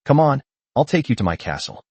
Come on, I'll take you to my castle.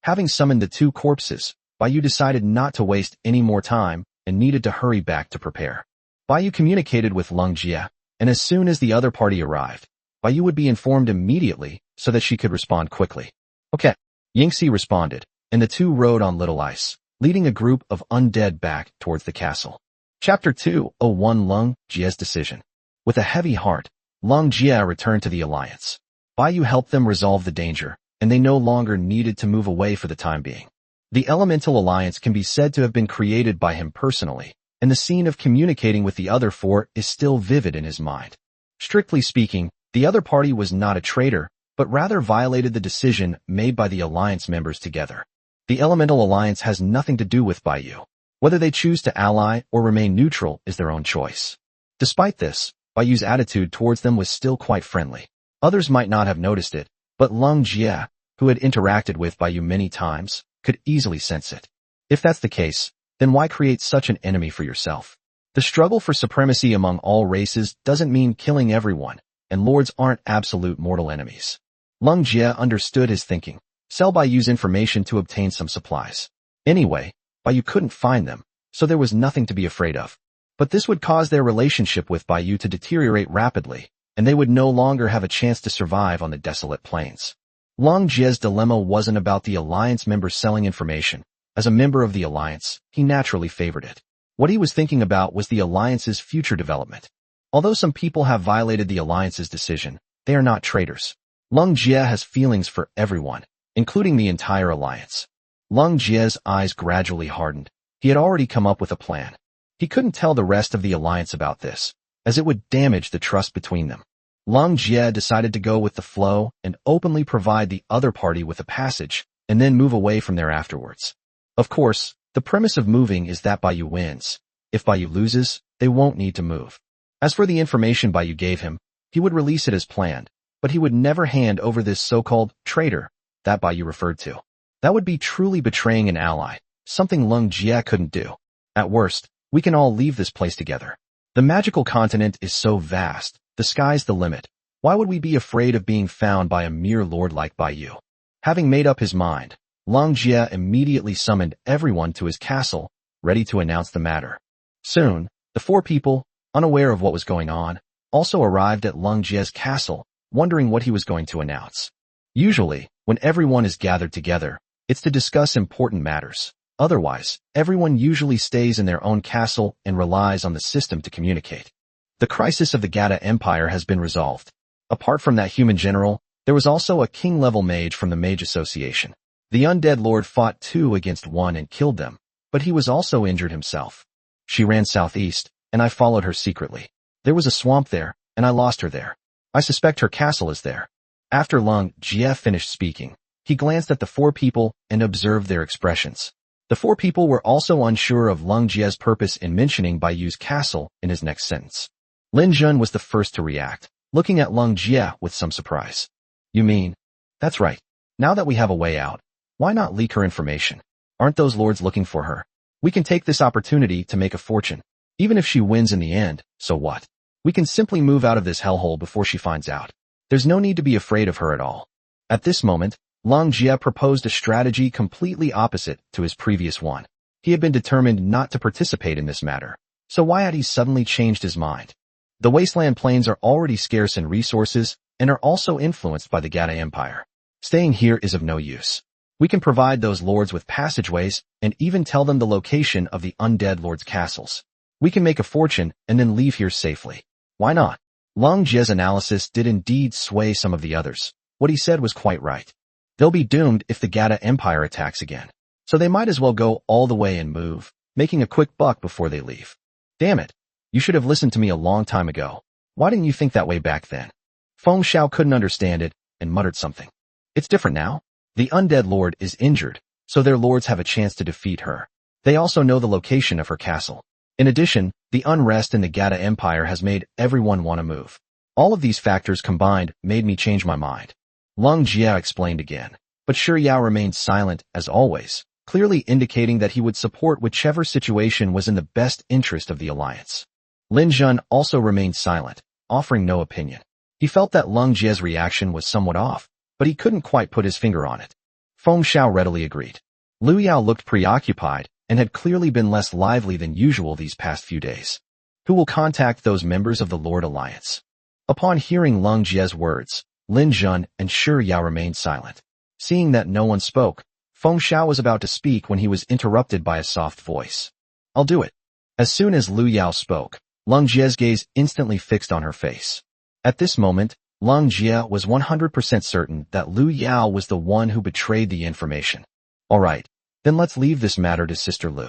Having summoned the two corpses, Baiyu decided not to waste any more time and needed to hurry back to prepare. Baiyu communicated with Leng Jie, and as soon as the other party arrived, Baiyu would be informed immediately so that she could respond quickly. Okay, Yingxi responded, and the two rode on little ice, leading a group of undead back towards the castle. Chapter 201 Leng Jie's Decision. With a heavy heart, Leng Jie returned to the Alliance. Baiyu helped them resolve the danger, and they no longer needed to move away for the time being. The Elemental Alliance can be said to have been created by him personally, and the scene of communicating with the other four is still vivid in his mind. Strictly speaking, the other party was not a traitor, but rather violated the decision made by the Alliance members together. The Elemental Alliance has nothing to do with Baiyu. Whether they choose to ally or remain neutral is their own choice. Despite this, Baiyu's attitude towards them was still quite friendly. Others might not have noticed it, but Leng Jie, who had interacted with Baiyu many times, could easily sense it. If that's the case, then why create such an enemy for yourself? The struggle for supremacy among all races doesn't mean killing everyone, and lords aren't absolute mortal enemies. Leng Jie understood his thinking. Sell Baiyu's information to obtain some supplies. Anyway, Baiyu couldn't find them, so there was nothing to be afraid of. But this would cause their relationship with Baiyu to deteriorate rapidly, and they would no longer have a chance to survive on the desolate plains. Leng Jie's dilemma wasn't about the Alliance members selling information. As a member of the Alliance, he naturally favored it. What he was thinking about was the Alliance's future development. Although some people have violated the Alliance's decision, they are not traitors. Leng Jie has feelings for everyone, including the entire Alliance. Leng Jie's eyes gradually hardened. He had already come up with a plan. He couldn't tell the rest of the Alliance about this, as it would damage the trust between them. Leng Jie decided to go with the flow and openly provide the other party with a passage, and then move away from there afterwards. Of course, the premise of moving is that Baiyu wins. If Baiyu loses, they won't need to move. As for the information Baiyu gave him, he would release it as planned, but he would never hand over this so-called traitor that Baiyu referred to. That would be truly betraying an ally, something Leng Jie couldn't do. At worst, we can all leave this place together. The magical continent is so vast, the sky's the limit. Why would we be afraid of being found by a mere lord like Baiyu? Having made up his mind, Leng Jie immediately summoned everyone to his castle, ready to announce the matter. Soon, the four people, unaware of what was going on, also arrived at Leng Jie's castle, wondering what he was going to announce. Usually, when everyone is gathered together, it's to discuss important matters. Otherwise, everyone usually stays in their own castle and relies on the system to communicate. The crisis of the Gata Empire has been resolved. Apart from that human general, there was also a king-level mage from the Mage Association. The undead lord fought 2 against 1 and killed them, but he was also injured himself. She ran southeast, and I followed her secretly. There was a swamp there, and I lost her there. I suspect her castle is there. After Leng Jie finished speaking, he glanced at the 4 people and observed their expressions. The 4 people were also unsure of Leng Jie's purpose in mentioning Baiyu's castle in his next sentence. Lin Jun was the first to react, looking at Leng Jie with some surprise. You mean? That's right. Now that we have a way out, why not leak her information? Aren't those lords looking for her? We can take this opportunity to make a fortune. Even if she wins in the end, so what? We can simply move out of this hellhole before she finds out. There's no need to be afraid of her at all. At this moment, Leng Jie proposed a strategy completely opposite to his previous one. He had been determined not to participate in this matter, so why had he suddenly changed his mind? The wasteland plains are already scarce in resources and are also influenced by the Gata Empire. Staying here is of no use. We can provide those lords with passageways and even tell them the location of the undead lords' castles. We can make a fortune and then leave here safely. Why not? Leng Jie's analysis did indeed sway some of the others. What he said was quite right. They'll be doomed if the Gata Empire attacks again, so they might as well go all the way and move, making a quick buck before they leave. Damn it. You should have listened to me a long time ago. Why didn't you think that way back then? Feng Xiao couldn't understand it and muttered something. It's different now. The undead lord is injured, so their lords have a chance to defeat her. They also know the location of her castle. In addition, the unrest in the Gata Empire has made everyone want to move. All of these factors combined made me change my mind. Leng Jie explained again, but Shi Yao remained silent as always, clearly indicating that he would support whichever situation was in the best interest of the alliance. Lin Jun also remained silent, offering no opinion. He felt that Leng Jie's reaction was somewhat off, but he couldn't quite put his finger on it. Feng Xiao readily agreed. Lu Yao looked preoccupied and had clearly been less lively than usual these past few days. Who will contact those members of the Lord Alliance? Upon hearing Leng Jie's words, Lin Zhen and Shi Yao remained silent. Seeing that no one spoke, Feng Xiao was about to speak when he was interrupted by a soft voice. I'll do it. As soon as Lu Yao spoke, Leng Jie's gaze instantly fixed on her face. At this moment, Leng Jie was 100% certain that Lu Yao was the one who betrayed the information. All right, then let's leave this matter to Sister Lu.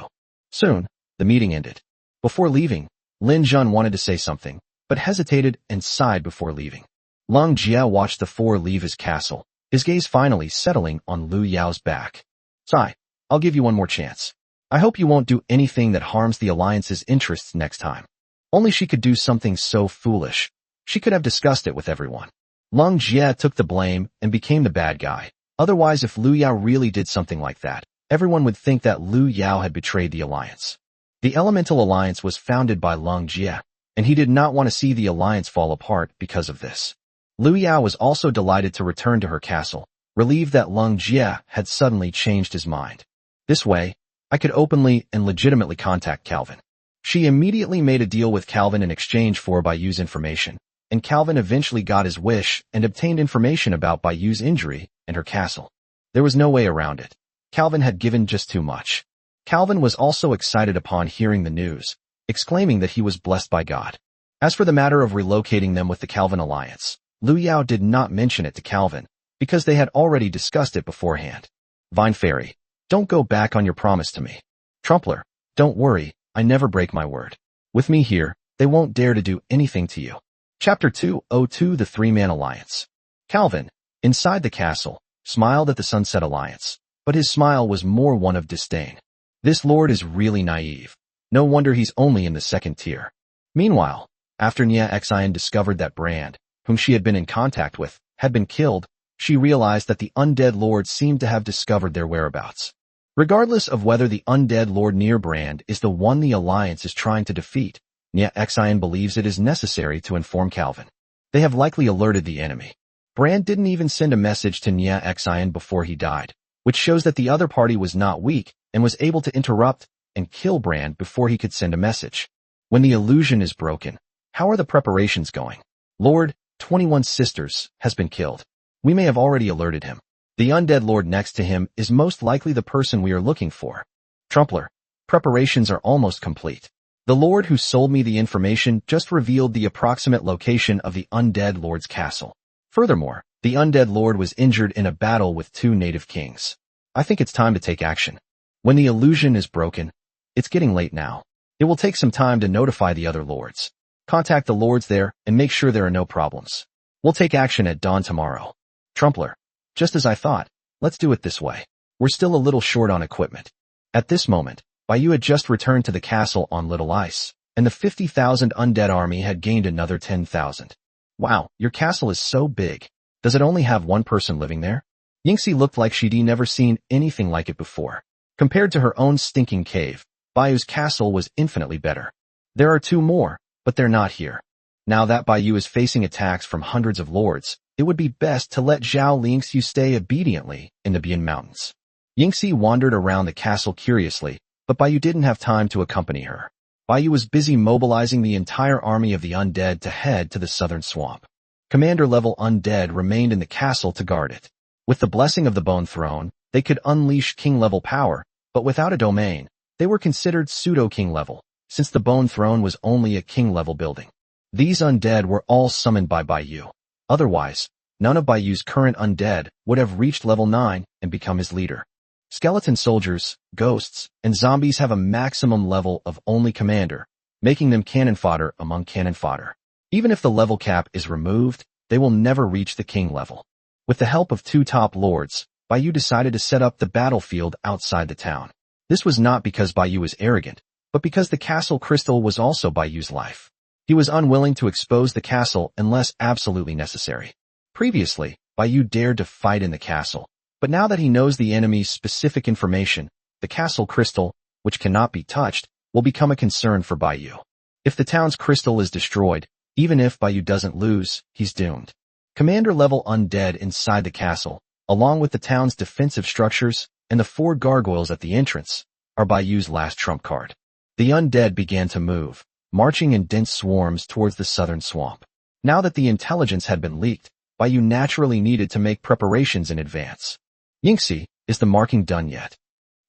Soon, the meeting ended. Before leaving, Lin Zhen wanted to say something, but hesitated and sighed before leaving. Leng Jie watched the four leave his castle, his gaze finally settling on Lu Yao's back. Sigh, I'll give you one more chance. I hope you won't do anything that harms the Alliance's interests next time. Only she could do something so foolish. She could have discussed it with everyone. Leng Jie took the blame and became the bad guy. Otherwise, if Lu Yao really did something like that, everyone would think that Lu Yao had betrayed the Alliance. The Elemental Alliance was founded by Leng Jie, and he did not want to see the Alliance fall apart because of this. Lu Yao was also delighted to return to her castle, relieved that Leng Jie had suddenly changed his mind. This way, I could openly and legitimately contact Calvin. She immediately made a deal with Calvin in exchange for Baiyu's information, and Calvin eventually got his wish and obtained information about Baiyu's injury and her castle. There was no way around it. Calvin had given just too much. Calvin was also excited upon hearing the news, exclaiming that he was blessed by God. As for the matter of relocating them with the Calvin Alliance, Lu Yao did not mention it to Calvin, because they had already discussed it beforehand. Vine Fairy, don't go back on your promise to me. Trumpler, don't worry, I never break my word. With me here, they won't dare to do anything to you. Chapter 202 The Three-Man Alliance. Calvin, inside the castle, smiled at the Sunset Alliance, but his smile was more one of disdain. This lord is really naive. No wonder he's only in the second tier. Meanwhile, after Nia Xian discovered that Brand, whom she had been in contact with, had been killed, she realized that the undead lord seemed to have discovered their whereabouts. Regardless of whether the undead lord near Brand is the one the Alliance is trying to defeat, Nia Xian believes it is necessary to inform Calvin. They have likely alerted the enemy. Brand didn't even send a message to Nia Xian before he died, which shows that the other party was not weak and was able to interrupt and kill Brand before he could send a message. When the illusion is broken, how are the preparations going? Lord, 21 Sisters, has been killed. We may have already alerted him. The undead lord next to him is most likely the person we are looking for. Trumpler, preparations are almost complete. The lord who sold me the information just revealed the approximate location of the undead lord's castle. Furthermore, the undead lord was injured in a battle with 2 native kings. I think it's time to take action. When the illusion is broken, it's getting late now. It will take some time to notify the other lords. Contact the lords there and make sure there are no problems. We'll take action at dawn tomorrow. Trumpler, just as I thought, let's do it this way. We're still a little short on equipment. At this moment, Baiyu had just returned to the castle on Little Ice, and the 50,000 undead army had gained another 10,000. Wow, your castle is so big. Does it only have one person living there? Yingxi looked like she'd never seen anything like it before. Compared to her own stinking cave, Baiyu's castle was infinitely better. There are 2 more, but they're not here. Now that Baiyu is facing attacks from hundreds of lords, it would be best to let Zhao Lingxiu stay obediently in the Bian Mountains. Yingxi wandered around the castle curiously, but Baiyu didn't have time to accompany her. Baiyu was busy mobilizing the entire army of the undead to head to the southern swamp. Commander-level undead remained in the castle to guard it. With the blessing of the Bone Throne, they could unleash king-level power, but without a domain, they were considered pseudo-king level, since the Bone Throne was only a king-level building. These undead were all summoned by Baiyu. Otherwise, none of Baiyu's current undead would have reached level 9 and become his leader. Skeleton soldiers, ghosts, and zombies have a maximum level of only commander, making them cannon fodder among cannon fodder. Even if the level cap is removed, they will never reach the king level. With the help of 2 top lords, Baiyu decided to set up the battlefield outside the town. This was not because Baiyu was arrogant, but because the castle crystal was also Baiyu's life. He was unwilling to expose the castle unless absolutely necessary. Previously, Baiyu dared to fight in the castle, but now that he knows the enemy's specific information, the castle crystal, which cannot be touched, will become a concern for Baiyu. If the town's crystal is destroyed, even if Baiyu doesn't lose, he's doomed. Commander-level undead inside the castle, along with the town's defensive structures and the 4 gargoyles at the entrance, are Bayou's last trump card. The undead began to move, marching in dense swarms towards the southern swamp. Now that the intelligence had been leaked, Bayou naturally needed to make preparations in advance. Yingxi, is the marking done yet?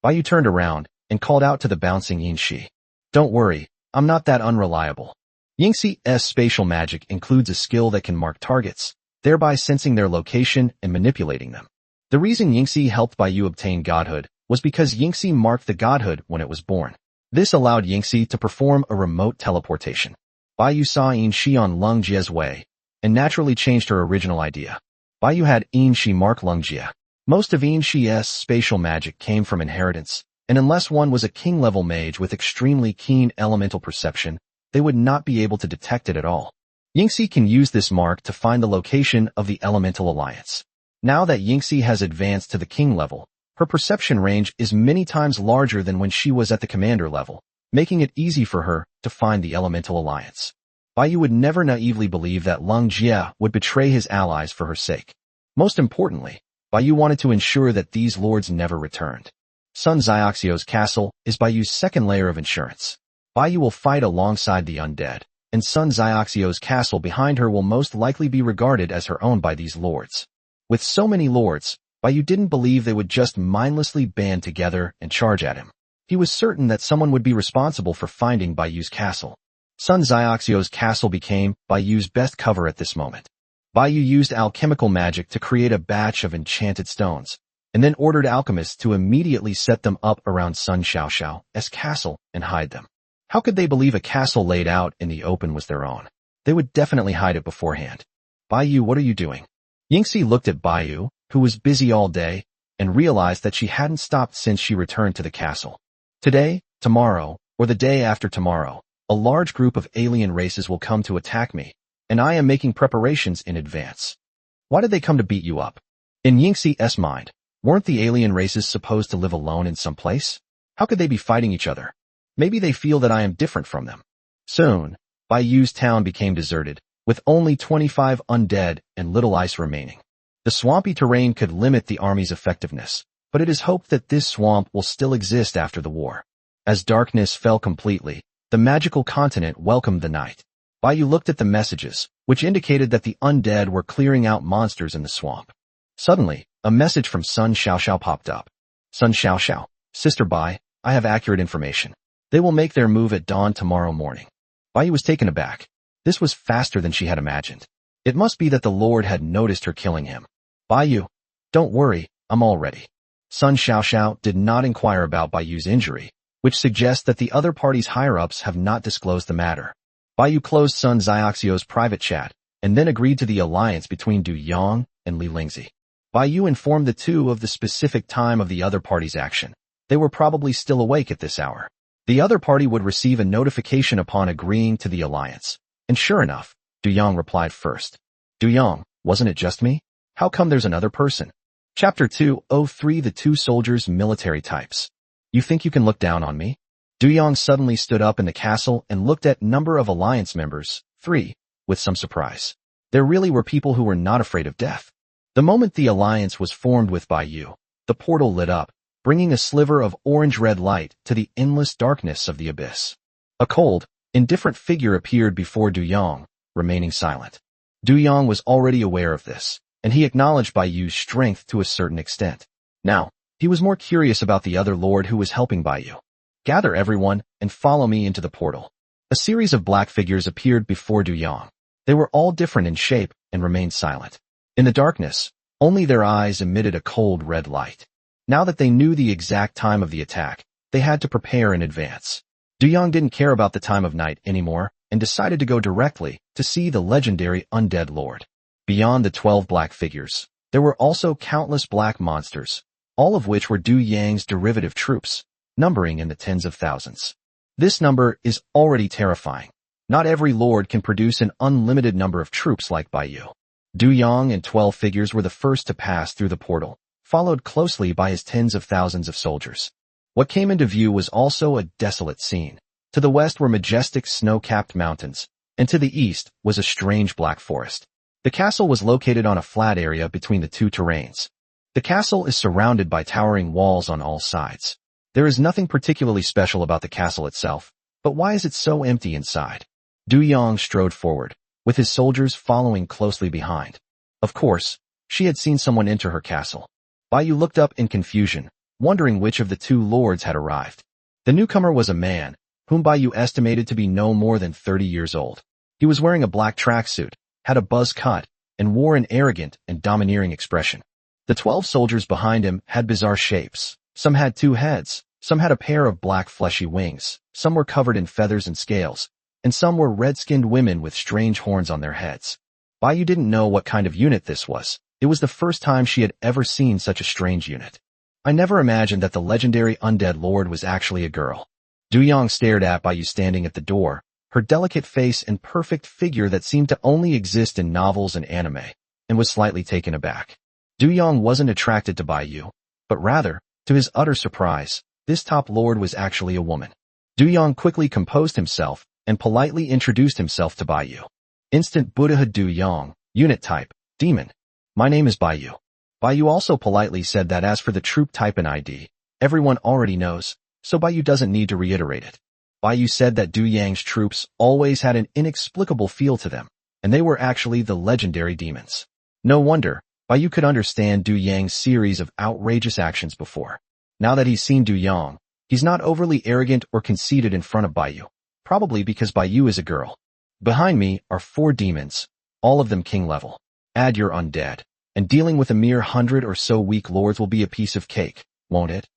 Bayou turned around and called out to the bouncing Yingxi. Don't worry, I'm not that unreliable. Yingxi's spatial magic includes a skill that can mark targets, thereby sensing their location and manipulating them. The reason Yingxi helped Bayou obtain godhood was because Yingxi marked the godhood when it was born. This allowed Yingxi to perform a remote teleportation. Bayou saw Yingxi on Lung Jie's way, and naturally changed her original idea. Bayou had Yingxi mark Lung Jie. Most of Yingxi's spatial magic came from inheritance, and unless one was a king-level mage with extremely keen elemental perception, they would not be able to detect it at all. Yingxi can use this mark to find the location of the Elemental Alliance. Now that Yingxi has advanced to the king level, her perception range is many times larger than when she was at the commander level, making it easy for her to find the Elemental Alliance. Bayou would never naively believe that Lung Jie would betray his allies for her sake. Most importantly, Bayou wanted to ensure that these lords never returned. Sun Xiaoxio's castle is Bayou's second layer of insurance. Bayou will fight alongside the undead, and Sun Xiaoxio's castle behind her will most likely be regarded as her own by these lords. With so many lords, Bayou didn't believe they would just mindlessly band together and charge at him. He was certain that someone would be responsible for finding Bayou's castle. Sun Xiaoxio's castle became Bayou's best cover at this moment. Bayou used alchemical magic to create a batch of enchanted stones, and then ordered alchemists to immediately set them up around Sun Xiaoxiao's castle and hide them. How could they believe a castle laid out in the open was their own? They would definitely hide it beforehand. Bayou, what are you doing? Yingxi looked at Bayou, who was busy all day, and realized that she hadn't stopped since she returned to the castle. Today, tomorrow, or the day after tomorrow, a large group of alien races will come to attack me, and I am making preparations in advance. Why did they come to beat you up? In Yingxi's mind, weren't the alien races supposed to live alone in some place? How could they be fighting each other? Maybe they feel that I am different from them. Soon, Bayou's town became deserted, with only 25 undead and little ice remaining. The swampy terrain could limit the army's effectiveness, but it is hoped that this swamp will still exist after the war. As darkness fell completely, the magical continent welcomed the night. Bayou looked at the messages, which indicated that the undead were clearing out monsters in the swamp. Suddenly, a message from Sun Xiaoxiao popped up. Sun Xiaoxiao, Sister Bai, I have accurate information. They will make their move at dawn tomorrow morning. Bayou was taken aback. This was faster than she had imagined. It must be that the Lord had noticed her killing him. Bayou, don't worry, I'm all ready. Sun Xiaoxiao did not inquire about Bayou's injury, which suggests that the other party's higher-ups have not disclosed the matter. Bayou closed Sun Xiaoxio's private chat, and then agreed to the alliance between Du Yang and Li Lingzi. Bayou informed the two of the specific time of the other party's action. They were probably still awake at this hour. The other party would receive a notification upon agreeing to the alliance. And sure enough, Du Yang replied first. Du Yang, wasn't it just me? How come there's another person? Chapter 203 The Two Soldiers Military Types. You think you can look down on me? Du Yang suddenly stood up in the castle and looked at number of alliance members, 3, with some surprise. There really were people who were not afraid of death. The moment the alliance was formed with Bayou, the portal lit up, bringing a sliver of orange-red light to the endless darkness of the abyss. A cold, indifferent figure appeared before Du Yang, remaining silent. Du Yang was already aware of this, and he acknowledged Bayou's strength to a certain extent. Now, he was more curious about the other lord who was helping Bayou. Gather everyone and follow me into the portal. A series of black figures appeared before Du Yang. They were all different in shape and remained silent. In the darkness, only their eyes emitted a cold red light. Now that they knew the exact time of the attack, they had to prepare in advance. Du Yang didn't care about the time of night anymore and decided to go directly to see the legendary undead lord. Beyond the 12 black figures, there were also countless black monsters, all of which were Du Yang's derivative troops, numbering in the tens of thousands. This number is already terrifying. Not every lord can produce an unlimited number of troops like Bayou. Du Yang and 12 figures were the first to pass through the portal, followed closely by his tens of thousands of soldiers. What came into view was also a desolate scene. To the west were majestic snow-capped mountains, and to the east was a strange black forest. The castle was located on a flat area between the two terrains. The castle is surrounded by towering walls on all sides. There is nothing particularly special about the castle itself, but why is it so empty inside? Du Yang strode forward, with his soldiers following closely behind. Of course, she had seen someone enter her castle. Bai Yu looked up in confusion, wondering which of the two lords had arrived. The newcomer was a man, whom Bai Yu estimated to be no more than 30 years old. He was wearing a black tracksuit, had a buzz cut, and wore an arrogant and domineering expression. The 12 soldiers behind him had bizarre shapes. Some had 2 heads, some had a pair of black fleshy wings, some were covered in feathers and scales, and some were red-skinned women with strange horns on their heads. Bai Yu didn't know what kind of unit this was. It was the first time she had ever seen such a strange unit. I never imagined that the legendary undead lord was actually a girl. Du Yang stared at Bai Yu standing at the door, her delicate face and perfect figure that seemed to only exist in novels and anime, and was slightly taken aback. Du Yang wasn't attracted to Bai Yu, but rather, to his utter surprise, this top lord was actually a woman. Du Yang quickly composed himself and politely introduced himself to Bai Yu. Instant Buddhahood. Du Yang, unit type, demon. My name is Bai Yu. Bai Yu also politely said that as for the troop type and ID, everyone already knows, so Bai Yu doesn't need to reiterate it. Bai Yu said that Du Yang's troops always had an inexplicable feel to them, and they were actually the legendary demons. No wonder, Bai Yu could understand Du Yang's series of outrageous actions before. Now that he's seen Du Yang, he's not overly arrogant or conceited in front of Bai Yu, probably because Bai Yu is a girl. Behind me are 4 demons, all of them king level. Add your undead, and dealing with a mere 100 or so weak lords will be a piece of cake, won't it?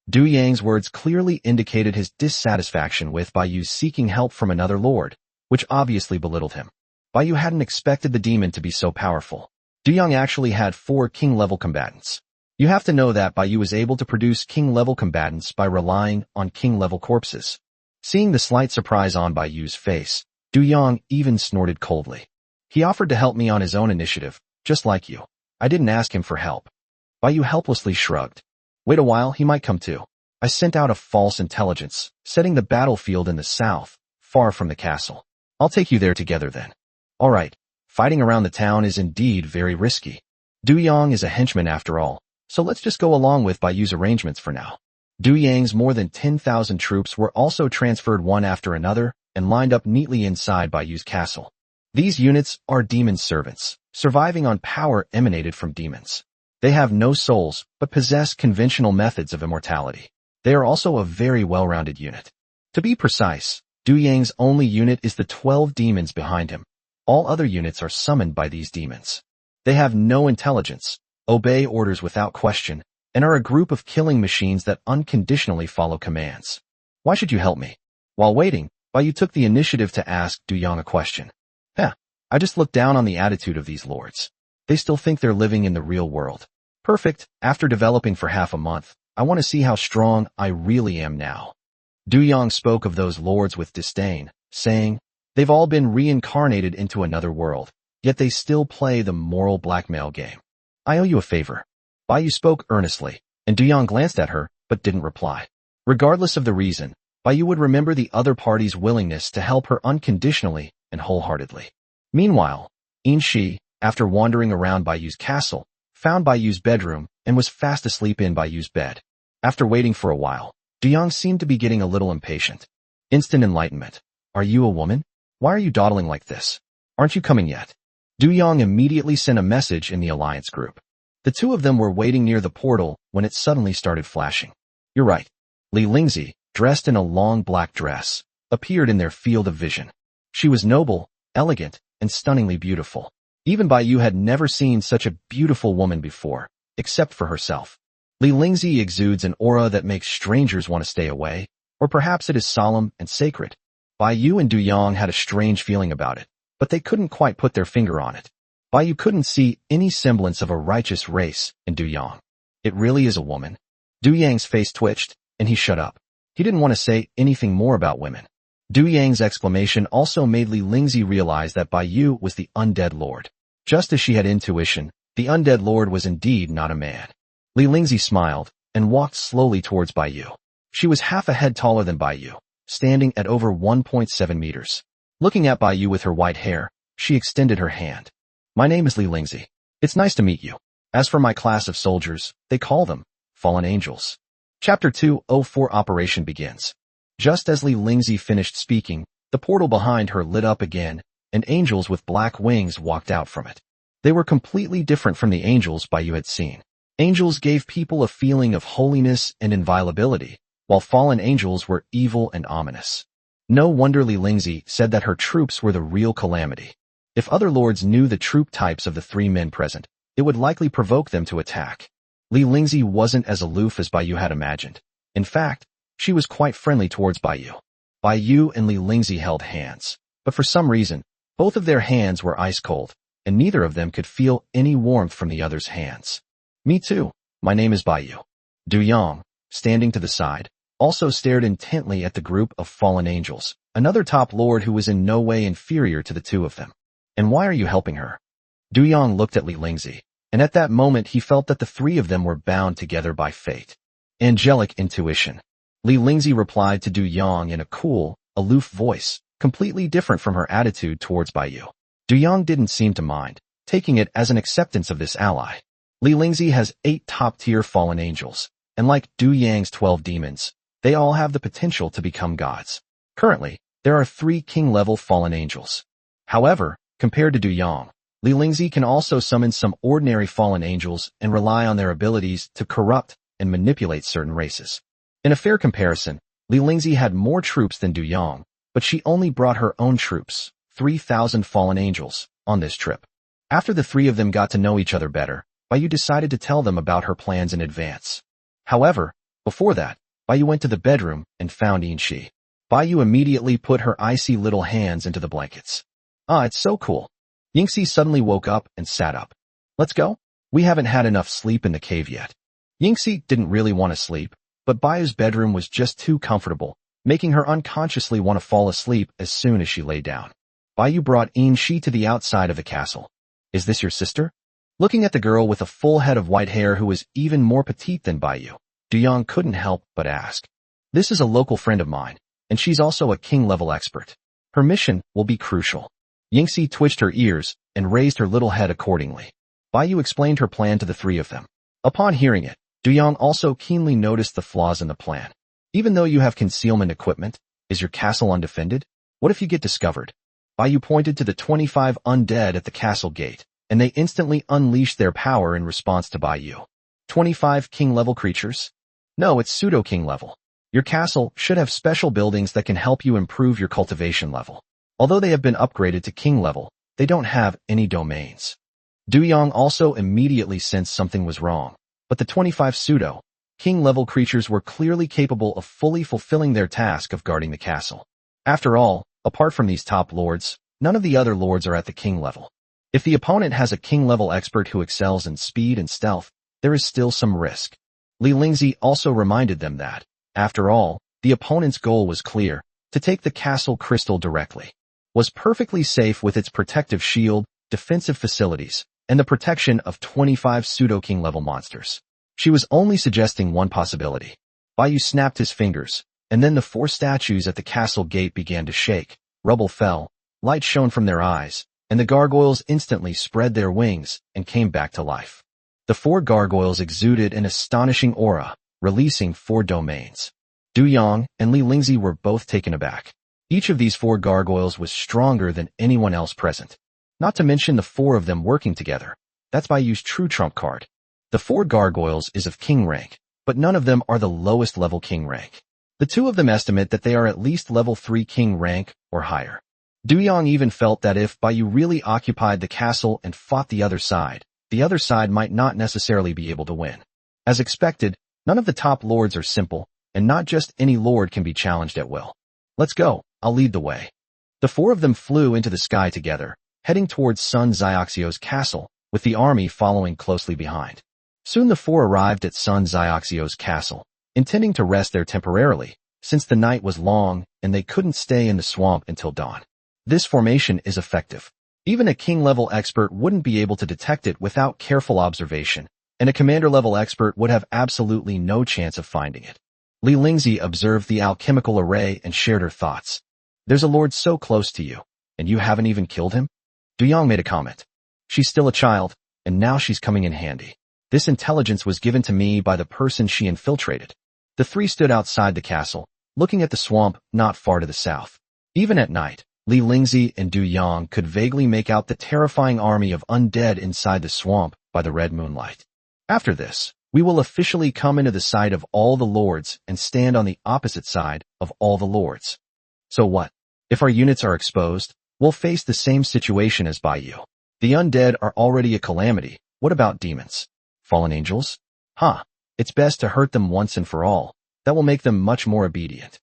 Du Yang's words clearly indicated his dissatisfaction with Bai Yu seeking help from another lord, which obviously belittled him. Bai Yu hadn't expected the demon to be so powerful. Du Yang actually had 4 king-level combatants. You have to know that Bai Yu was able to produce king-level combatants by relying on king-level corpses. Seeing the slight surprise on Bai Yu's face, Du Yang even snorted coldly. He offered to help me on his own initiative, just like you. I didn't ask him for help. Bai Yu helplessly shrugged. Wait a while, he might come too. I sent out a false intelligence, setting the battlefield in the south, far from the castle. I'll take you there together then. All right, fighting around the town is indeed very risky. Du Yang is a henchman after all, so let's just go along with Bai Yu's arrangements for now. Du Yang's more than 10,000 troops were also transferred one after another and lined up neatly inside Bai Yu's castle. These units are demon servants, surviving on power emanated from demons. They have no souls, but possess conventional methods of immortality. They are also a very well-rounded unit. To be precise, Du Yang's only unit is the 12 demons behind him. All other units are summoned by these demons. They have no intelligence, obey orders without question, and are a group of killing machines that unconditionally follow commands. Why should you help me? While waiting, Bai Yu took the initiative to ask Du Yang a question. I just looked down on the attitude of these lords. They still think they're living in the real world. Perfect. After developing for half a month, I want to see how strong I really am now. Du Yang spoke of those lords with disdain, saying, they've all been reincarnated into another world, yet they still play the moral blackmail game. I owe you a favor. Bai Yu spoke earnestly, and Du Yang glanced at her, but didn't reply. Regardless of the reason, Bai Yu would remember the other party's willingness to help her unconditionally and wholeheartedly. Meanwhile, Yin Shi, after wandering around Bai Yu's castle, found Bai Yu's bedroom and was fast asleep in Bai Yu's bed. After waiting for a while, Du Yang seemed to be getting a little impatient. Instant enlightenment. Are you a woman? Why are you dawdling like this? Aren't you coming yet? Du Yang immediately sent a message in the alliance group. The two of them were waiting near the portal when it suddenly started flashing. You're right. Li Lingzi, dressed in a long black dress, appeared in their field of vision. She was noble, elegant, and stunningly beautiful. Even Bai Yu had never seen such a beautiful woman before, except for herself. Li Lingzi exudes an aura that makes strangers want to stay away, or perhaps it is solemn and sacred. Bai Yu and Du Yang had a strange feeling about it, but they couldn't quite put their finger on it. Bai Yu couldn't see any semblance of a righteous race in Du Yang. It really is a woman. Du Yang's face twitched, and he shut up. He didn't want to say anything more about women. Du Yang's exclamation also made Li Lingzi realize that Bai Yu was the undead lord. Just as she had intuition, the undead lord was indeed not a man. Li Lingzi smiled and walked slowly towards Bai Yu. She was half a head taller than Bai Yu, standing at over 1.7 meters. Looking at Bai Yu with her white hair, she extended her hand. My name is Li Lingzi. It's nice to meet you. As for my class of soldiers, they call them Fallen Angels. Chapter 204 Operation begins. Just as Li Lingzi finished speaking, the portal behind her lit up again, and angels with black wings walked out from it. They were completely different from the angels Baiyu had seen. Angels gave people a feeling of holiness and inviolability, while fallen angels were evil and ominous. No wonder Li Lingzi said that her troops were the real calamity. If other lords knew the troop types of the three men present, it would likely provoke them to attack. Li Lingzi wasn't as aloof as Baiyu had imagined. In fact, she was quite friendly towards Baiyu. Baiyu and Li Lingzi held hands, but for some reason, both of their hands were ice cold, and neither of them could feel any warmth from the other's hands. Me too. My name is Baiyu. Du Yang, standing to the side, also stared intently at the group of fallen angels, another top lord who was in no way inferior to the two of them. And why are you helping her? Du Yang looked at Li Lingzi, and at that moment he felt that the three of them were bound together by fate. Angelic intuition. Li Lingzi replied to Du Yang in a cool, aloof voice, completely different from her attitude towards Baiyu. Du Yang didn't seem to mind, taking it as an acceptance of this ally. Li Lingzi has 8 top-tier fallen angels, and like Du Yang's 12 demons, they all have the potential to become gods. Currently, there are 3 king-level fallen angels. However, compared to Du Yang, Li Lingzi can also summon some ordinary fallen angels and rely on their abilities to corrupt and manipulate certain races. In a fair comparison, Li Lingzi had more troops than Du Yang, but she only brought her own troops, 3,000 fallen angels, on this trip. After the three of them got to know each other better, Baiyu decided to tell them about her plans in advance. However, before that, Baiyu went to the bedroom and found Yingxi. Baiyu immediately put her icy little hands into the blankets. Ah, it's so cool. Yingxi suddenly woke up and sat up. Let's go? We haven't had enough sleep in the cave yet. Yingxi didn't really want to sleep, but Baiu's bedroom was just too comfortable, making her unconsciously want to fall asleep as soon as she lay down. Baiyu brought Yingxi to the outside of the castle. Is this your sister? Looking at the girl with a full head of white hair who was even more petite than Baiyu, Du Yang couldn't help but ask. This is a local friend of mine, and she's also a king-level expert. Her mission will be crucial. Yingxi twitched her ears and raised her little head accordingly. Baiyu explained her plan to the three of them. Upon hearing it, Du Yang also keenly noticed the flaws in the plan. Even though you have concealment equipment, is your castle undefended? What if you get discovered? Baiyu pointed to the 25 undead at the castle gate, and they instantly unleashed their power in response to Baiyu. 25 king-level creatures? No, it's pseudo-king level. Your castle should have special buildings that can help you improve your cultivation level. Although they have been upgraded to king level, they don't have any domains. Du Yang also immediately sensed something was wrong, but the 25 pseudo-king level creatures were clearly capable of fully fulfilling their task of guarding the castle. After all, apart from these top lords, none of the other lords are at the king level. If the opponent has a king-level expert who excels in speed and stealth, there is still some risk. Li Lingzi also reminded them that, after all, the opponent's goal was clear, to take the castle crystal directly. Was perfectly safe with its protective shield, defensive facilities, and the protection of 25 pseudo-king level monsters. She was only suggesting one possibility. Baiyu snapped his fingers, and then the 4 statues at the castle gate began to shake, rubble fell, light shone from their eyes, and the gargoyles instantly spread their wings and came back to life. The 4 gargoyles exuded an astonishing aura, releasing 4 domains. Du Yang and Li Lingzi were both taken aback. Each of these 4 gargoyles was stronger than anyone else present. Not to mention the 4 of them working together. That's Baiyu's true trump card. The 4 gargoyles is of king rank, but none of them are the lowest level king rank. The 2 of them estimate that they are at least level 3 king rank or higher. Du Yang even felt that if Baiyu really occupied the castle and fought the other side might not necessarily be able to win. As expected, none of the top lords are simple, and not just any lord can be challenged at will. Let's go, I'll lead the way. The 4 of them flew into the sky together, heading towards Sun Xiaoxio's castle, with the army following closely behind. Soon the 4 arrived at Sun Xiaoxio's castle, intending to rest there temporarily, since the night was long and they couldn't stay in the swamp until dawn. This formation is effective. Even a king-level expert wouldn't be able to detect it without careful observation, and a commander-level expert would have absolutely no chance of finding it. Li Lingzi observed the alchemical array and shared her thoughts. There's a lord so close to you, and you haven't even killed him? Du Yang made a comment. She's still a child, and now she's coming in handy. This intelligence was given to me by the person she infiltrated. The three stood outside the castle, looking at the swamp not far to the south. Even at night, Li Lingzi and Du Yang could vaguely make out the terrifying army of undead inside the swamp by the red moonlight. After this, we will officially come into the sight of all the lords and stand on the opposite side of all the lords. So what? If our units are exposed, we'll face the same situation as Baiyu. The undead are already a calamity. What about demons? Fallen angels? It's best to hurt them once and for all. That will make them much more obedient.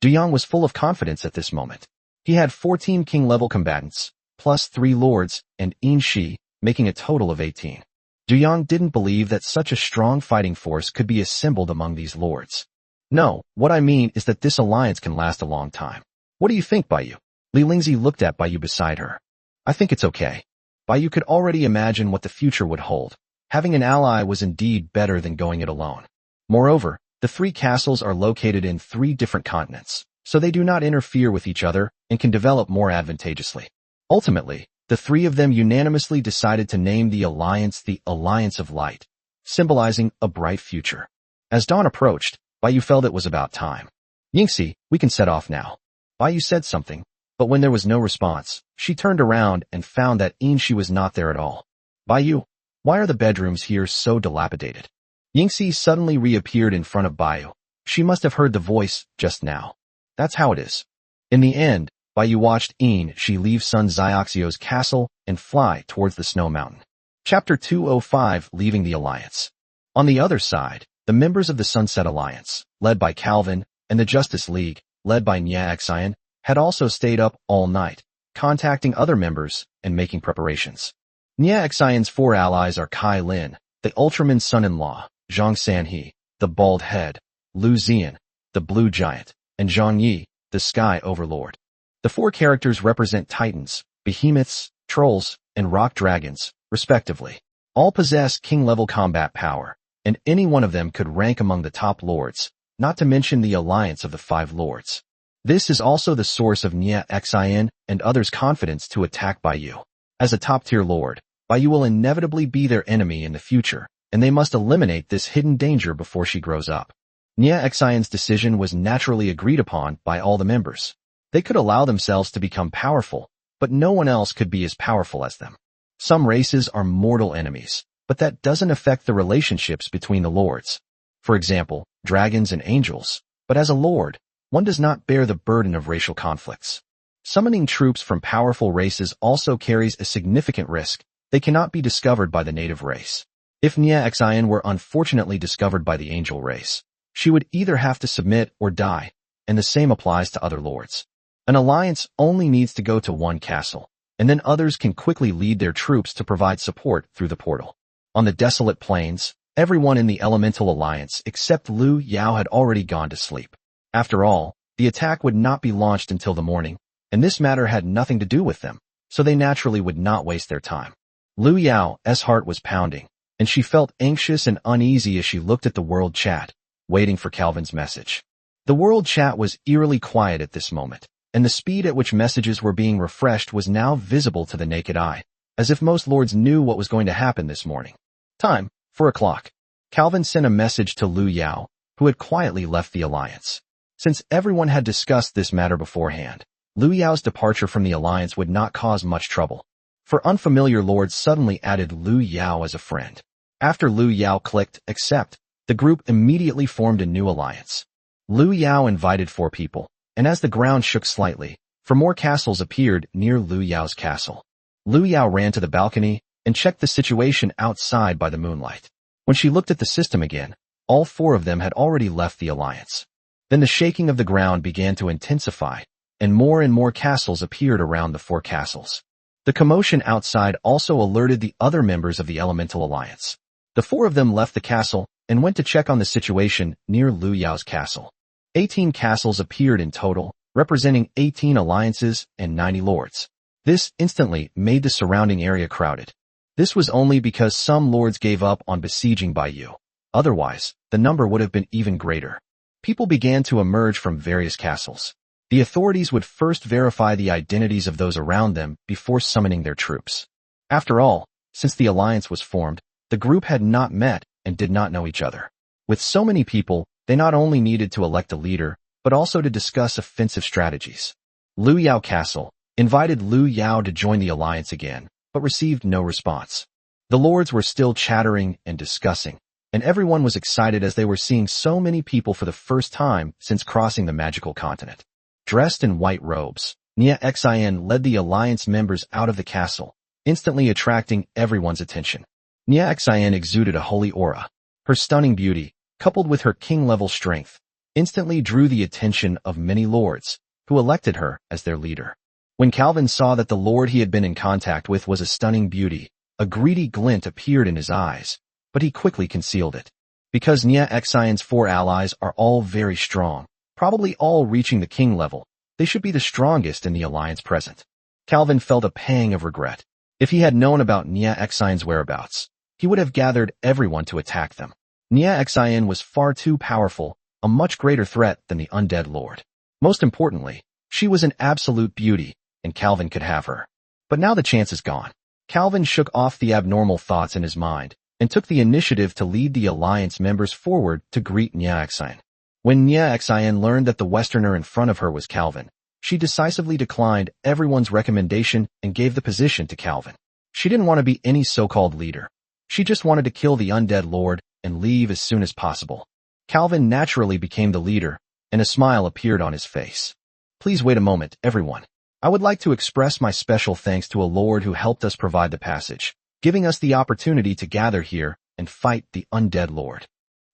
Du Yang was full of confidence at this moment. He had 14 king-level combatants, plus 3 lords, and Yin Shi, making a total of 18. Du Yang didn't believe that such a strong fighting force could be assembled among these lords. No, what I mean is that this alliance can last a long time. What do you think, Baiyu? Li Lingzi looked at Baiyu beside her. I think it's okay. Baiyu could already imagine what the future would hold. Having an ally was indeed better than going it alone. Moreover, the 3 castles are located in 3 different continents, so they do not interfere with each other and can develop more advantageously. Ultimately, the 3 of them unanimously decided to name the Alliance of Light, symbolizing a bright future. As dawn approached, Baiyu felt it was about time. Yingxi, we can set off now. Baiyu said something, but when there was no response, she turned around and found that Yingxi was not there at all. Baiyu, why are the bedrooms here so dilapidated? Yingxi suddenly reappeared in front of Baiyu. She must have heard the voice just now. That's how it is. In the end, Baiyu watched Yingxi leave Sun Xiaoxio's castle and fly towards the snow mountain. Chapter 205, Leaving the Alliance. On the other side, the members of the Sunset Alliance, led by Calvin, and the Justice League, led by Nia Xian, had also stayed up all night, contacting other members and making preparations. Nia Xian's 4 allies are Kai Lin, the Ultraman's son-in-law, Zhang Sanhe, the Bald Head, Lu Zian, the Blue Giant, and Zhang Yi, the Sky Overlord. The 4 characters represent titans, behemoths, trolls, and rock dragons, respectively. All possess king-level combat power, and any one of them could rank among the top lords, not to mention the alliance of the 5 lords. This is also the source of Nia Xian and others' confidence to attack Baiyu. As a top-tier lord, Baiyu will inevitably be their enemy in the future, and they must eliminate this hidden danger before she grows up. Nia Xian's decision was naturally agreed upon by all the members. They could allow themselves to become powerful, but no one else could be as powerful as them. Some races are mortal enemies, but that doesn't affect the relationships between the lords. For example, dragons and angels. But as a lord, one does not bear the burden of racial conflicts. Summoning troops from powerful races also carries a significant risk. They cannot be discovered by the native race. If Nia Xian were unfortunately discovered by the angel race, she would either have to submit or die, and the same applies to other lords. An alliance only needs to go to 1 castle, and then others can quickly lead their troops to provide support through the portal. On the desolate plains, everyone in the Elemental Alliance except Lu Yao had already gone to sleep. After all, the attack would not be launched until the morning, and this matter had nothing to do with them, so they naturally would not waste their time. Lu Yao's heart was pounding, and she felt anxious and uneasy as she looked at the world chat, waiting for Calvin's message. The world chat was eerily quiet at this moment, and the speed at which messages were being refreshed was now visible to the naked eye, as if most lords knew what was going to happen this morning. Time, 4 o'clock. Calvin sent a message to Lu Yao, who had quietly left the alliance. Since everyone had discussed this matter beforehand, Lu Yao's departure from the alliance would not cause much trouble. For unfamiliar lords suddenly added Lu Yao as a friend. After Lu Yao clicked accept, the group immediately formed a new alliance. Lu Yao invited 4 people, and as the ground shook slightly, 4 more castles appeared near Lu Yao's castle. Lu Yao ran to the balcony and checked the situation outside by the moonlight. When she looked at the system again, all 4 of them had already left the alliance. Then the shaking of the ground began to intensify, and more castles appeared around the 4 castles. The commotion outside also alerted the other members of the Elemental Alliance. The 4 of them left the castle and went to check on the situation near Lu Yao's castle. 18 castles appeared in total, representing 18 alliances and 90 lords. This instantly made the surrounding area crowded. This was only because some lords gave up on besieging Baiyu. Otherwise, the number would have been even greater. People began to emerge from various castles. The authorities would first verify the identities of those around them before summoning their troops. After all, Since the alliance was formed, the group had not met and did not know each other. With so many people, they not only needed to elect a leader, but also to discuss offensive strategies. Liu Yao Castle invited Liu Yao to join the alliance again, but received no response. The lords were still chattering and discussing, and everyone was excited as they were seeing so many people for the first time since crossing the magical continent. Dressed in white robes, Nia Xin led the alliance members out of the castle, instantly attracting everyone's attention. Nia Xin exuded a holy aura. Her stunning beauty, coupled with her king-level strength, instantly drew the attention of many lords, who elected her as their leader. When Calvin saw that the lord he had been in contact with was a stunning beauty, a greedy glint appeared in his eyes, but he quickly concealed it. Because Nia Xion's 4 allies are all very strong, probably all reaching the king level, they should be the strongest in the alliance present. Calvin felt a pang of regret. If he had known about Nia Xion's whereabouts, he would have gathered everyone to attack them. Nia Xion was far too powerful, a much greater threat than the undead lord. Most importantly, she was an absolute beauty, and Calvin could have her. But now the chance is gone. Calvin shook off the abnormal thoughts in his mind and took the initiative to lead the alliance members forward to greet Nia Xion. When Nia Xion learned that the Westerner in front of her was Calvin, she decisively declined everyone's recommendation and gave the position to Calvin. She didn't want to be any so-called leader. She just wanted to kill the undead lord and leave as soon as possible. Calvin naturally became the leader, and a smile appeared on his face. Please wait a moment, everyone. I would like to express my special thanks to a lord who helped us provide the passage, giving us the opportunity to gather here and fight the undead lord.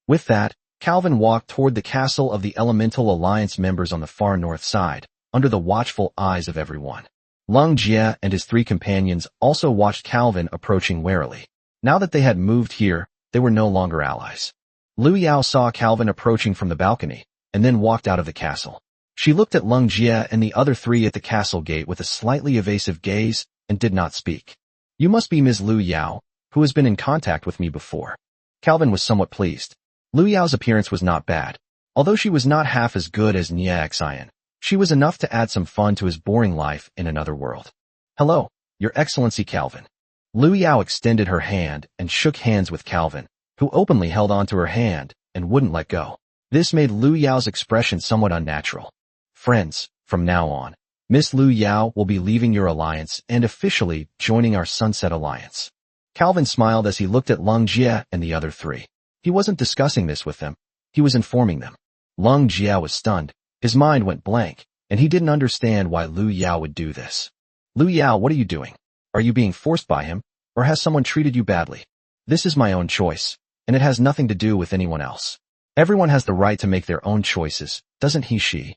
With that, Calvin walked toward the castle of the Elemental Alliance members on the far north side, under the watchful eyes of everyone. Lung Jie and his 3 companions also watched Calvin approaching warily. Now that they had moved here, they were no longer allies. Liu Yao saw Calvin approaching from the balcony, and then walked out of the castle. She looked at Lung Jie and the other 3 at the castle gate with a slightly evasive gaze and did not speak. You must be Ms. Liu Yao, who has been in contact with me before. Calvin was somewhat pleased. Liu Yao's appearance was not bad. Although she was not half as good as Nia Xion, she was enough to add some fun to his boring life in another world. Hello, Your Excellency Calvin. Liu Yao extended her hand and shook hands with Calvin, who openly held onto her hand and wouldn't let go. This made Liu Yao's expression somewhat unnatural. Friends, from now on, Miss Liu Yao will be leaving your alliance and officially joining our Sunset Alliance. Calvin smiled as he looked at Lung Jie and the other 3. He wasn't discussing this with them. He was informing them. Lung Jie was stunned. His mind went blank, and he didn't understand why Liu Yao would do this. Liu Yao, what are you doing? Are you being forced by him, or has someone treated you badly? This is my own choice, and it has nothing to do with anyone else. Everyone has the right to make their own choices, doesn't he?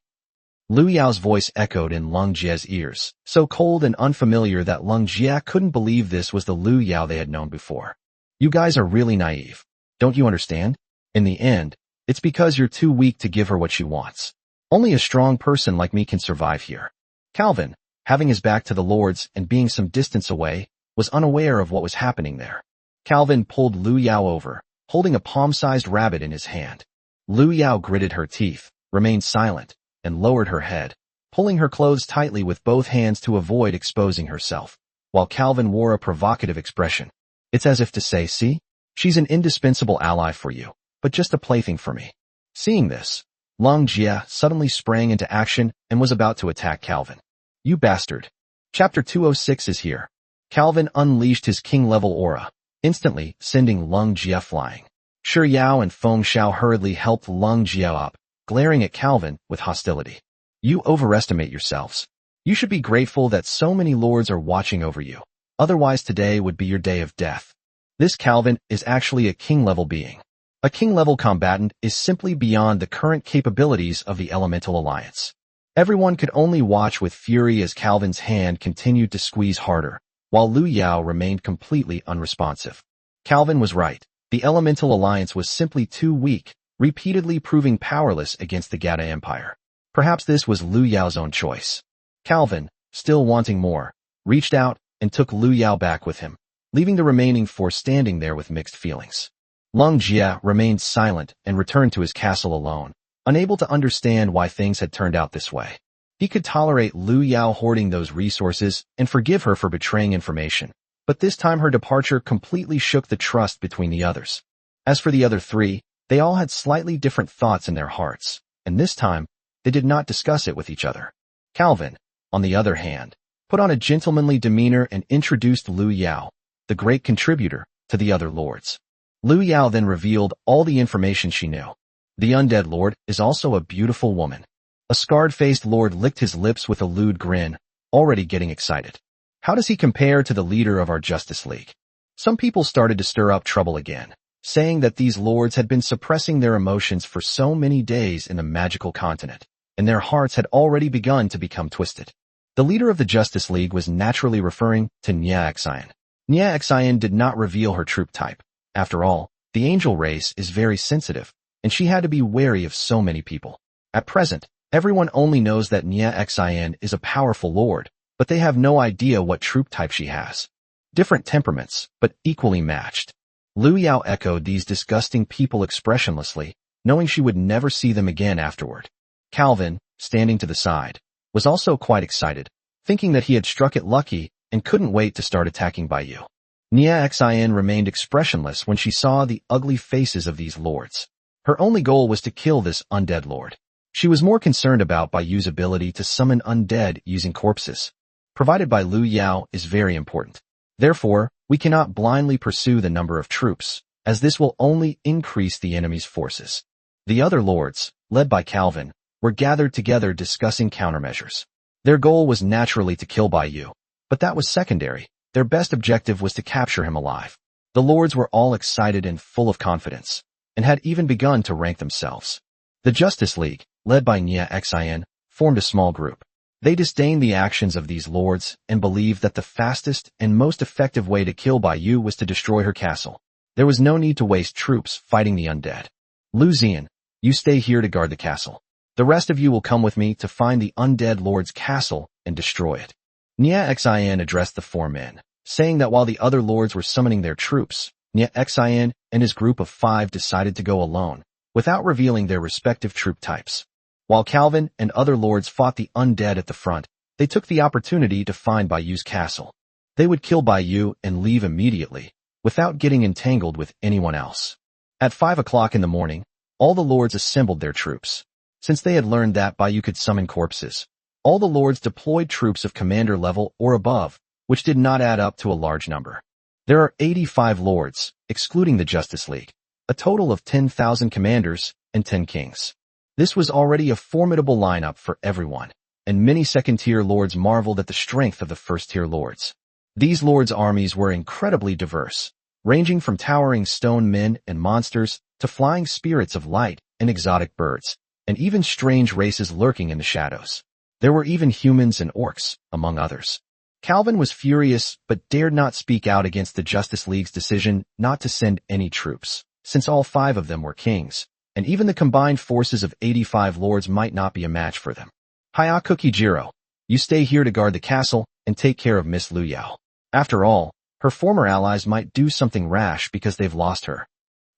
Liu Yao's voice echoed in Lung Jie's ears, so cold and unfamiliar that Lung Jie couldn't believe this was the Liu Yao they had known before. You guys are really naive. Don't you understand? In the end, it's because you're too weak to give her what she wants. Only a strong person like me can survive here. Calvin, having his back to the lords and being some distance away, was unaware of what was happening there. Calvin pulled Liu Yao over, holding a palm-sized rabbit in his hand. Liu Yao gritted her teeth, remained silent, and lowered her head, pulling her clothes tightly with both hands to avoid exposing herself, while Calvin wore a provocative expression. It's as if to say, see? She's an indispensable ally for you, but just a plaything for me. Seeing this, Lung Jie suddenly sprang into action and was about to attack Calvin. You bastard. Chapter 206 is here. Calvin unleashed his king-level aura, instantly sending Lung Jie flying. Shi Yao and Feng Xiao hurriedly helped Lung Jie up, glaring at Calvin with hostility. You overestimate yourselves. You should be grateful that so many lords are watching over you. Otherwise today would be your day of death. This Calvin is actually a king-level being. A king-level combatant is simply beyond the current capabilities of the Elemental Alliance. Everyone could only watch with fury as Calvin's hand continued to squeeze harder, while Liu Yao remained completely unresponsive. Calvin was right. The Elemental Alliance was simply too weak, repeatedly proving powerless against the Gata Empire. Perhaps this was Liu Yao's own choice. Calvin, still wanting more, reached out and took Liu Yao back with him, leaving the remaining 4 standing there with mixed feelings. Lung Jie remained silent and returned to his castle alone, unable to understand why things had turned out this way. He could tolerate Liu Yao hoarding those resources and forgive her for betraying information, But this time her departure completely shook the trust between the others. As for the other three, they all had slightly different thoughts in their hearts, and this time, they did not discuss it with each other. Calvin, on the other hand, put on a gentlemanly demeanor and introduced Lu Yao, the great contributor, to the other lords. Lu Yao then revealed all the information she knew. The undead lord is also a beautiful woman. A scarred-faced lord licked his lips with a lewd grin, already getting excited. How does he compare to the leader of our Justice League? Some people started to stir up trouble again, saying that these lords had been suppressing their emotions for so many days in the magical continent, and their hearts had already begun to become twisted. The leader of the Justice League was naturally referring to Nia Xian. Nia Xian did not reveal her troop type. After all, the angel race is very sensitive, and she had to be wary of so many people. At present, everyone only knows that Nia Xian is a powerful lord, but they have no idea what troop type she has. Different temperaments, but equally matched. Lu Yao echoed these disgusting people expressionlessly, knowing she would never see them again afterward. Calvin, standing to the side, was also quite excited, thinking that he had struck it lucky and couldn't wait to start attacking Baiyu. Nia Xian remained expressionless when she saw the ugly faces of these lords. Her only goal was to kill this undead lord. She was more concerned about Baiyu's ability to summon undead using corpses, provided by Lu Yao, is very important. Therefore, we cannot blindly pursue the number of troops, as this will only increase the enemy's forces. The other lords, led by Calvin, were gathered together discussing countermeasures. Their goal was naturally to kill Baiyu, but that was secondary. Their best objective was to capture him alive. The lords were all excited and full of confidence, and had even begun to rank themselves. The Justice League, led by Nia Xian, formed a small group. They disdained the actions of these lords and believed that the fastest and most effective way to kill Baiyu was to destroy her castle. There was no need to waste troops fighting the undead. Lu Zian, you stay here to guard the castle. The rest of you will come with me to find the undead lord's castle and destroy it. Nia Xian addressed the four men, saying that while the other lords were summoning their troops, Nia Xian and his group of 5 decided to go alone, without revealing their respective troop types. While Calvin and other lords fought the undead at the front, they took the opportunity to find Baiyu's castle. They would kill Baiyu and leave immediately, without getting entangled with anyone else. At 5 o'clock in the morning, all the lords assembled their troops. Since they had learned that Baiyu could summon corpses, all the lords deployed troops of commander level or above, which did not add up to a large number. There are 85 lords, excluding the Justice League, a total of 10,000 commanders and 10 kings. This was already a formidable lineup for everyone, and many second-tier lords marveled at the strength of the first-tier lords. These lords' armies were incredibly diverse, ranging from towering stone men and monsters to flying spirits of light and exotic birds, and even strange races lurking in the shadows. There were even humans and orcs, among others. Calvin was furious but dared not speak out against the Justice League's decision not to send any troops, since all 5 of them were kings, and even the combined forces of 85 lords might not be a match for them. Hyakuki Jiro, you stay here to guard the castle and take care of Miss Lu Yao. After all, her former allies might do something rash because they've lost her.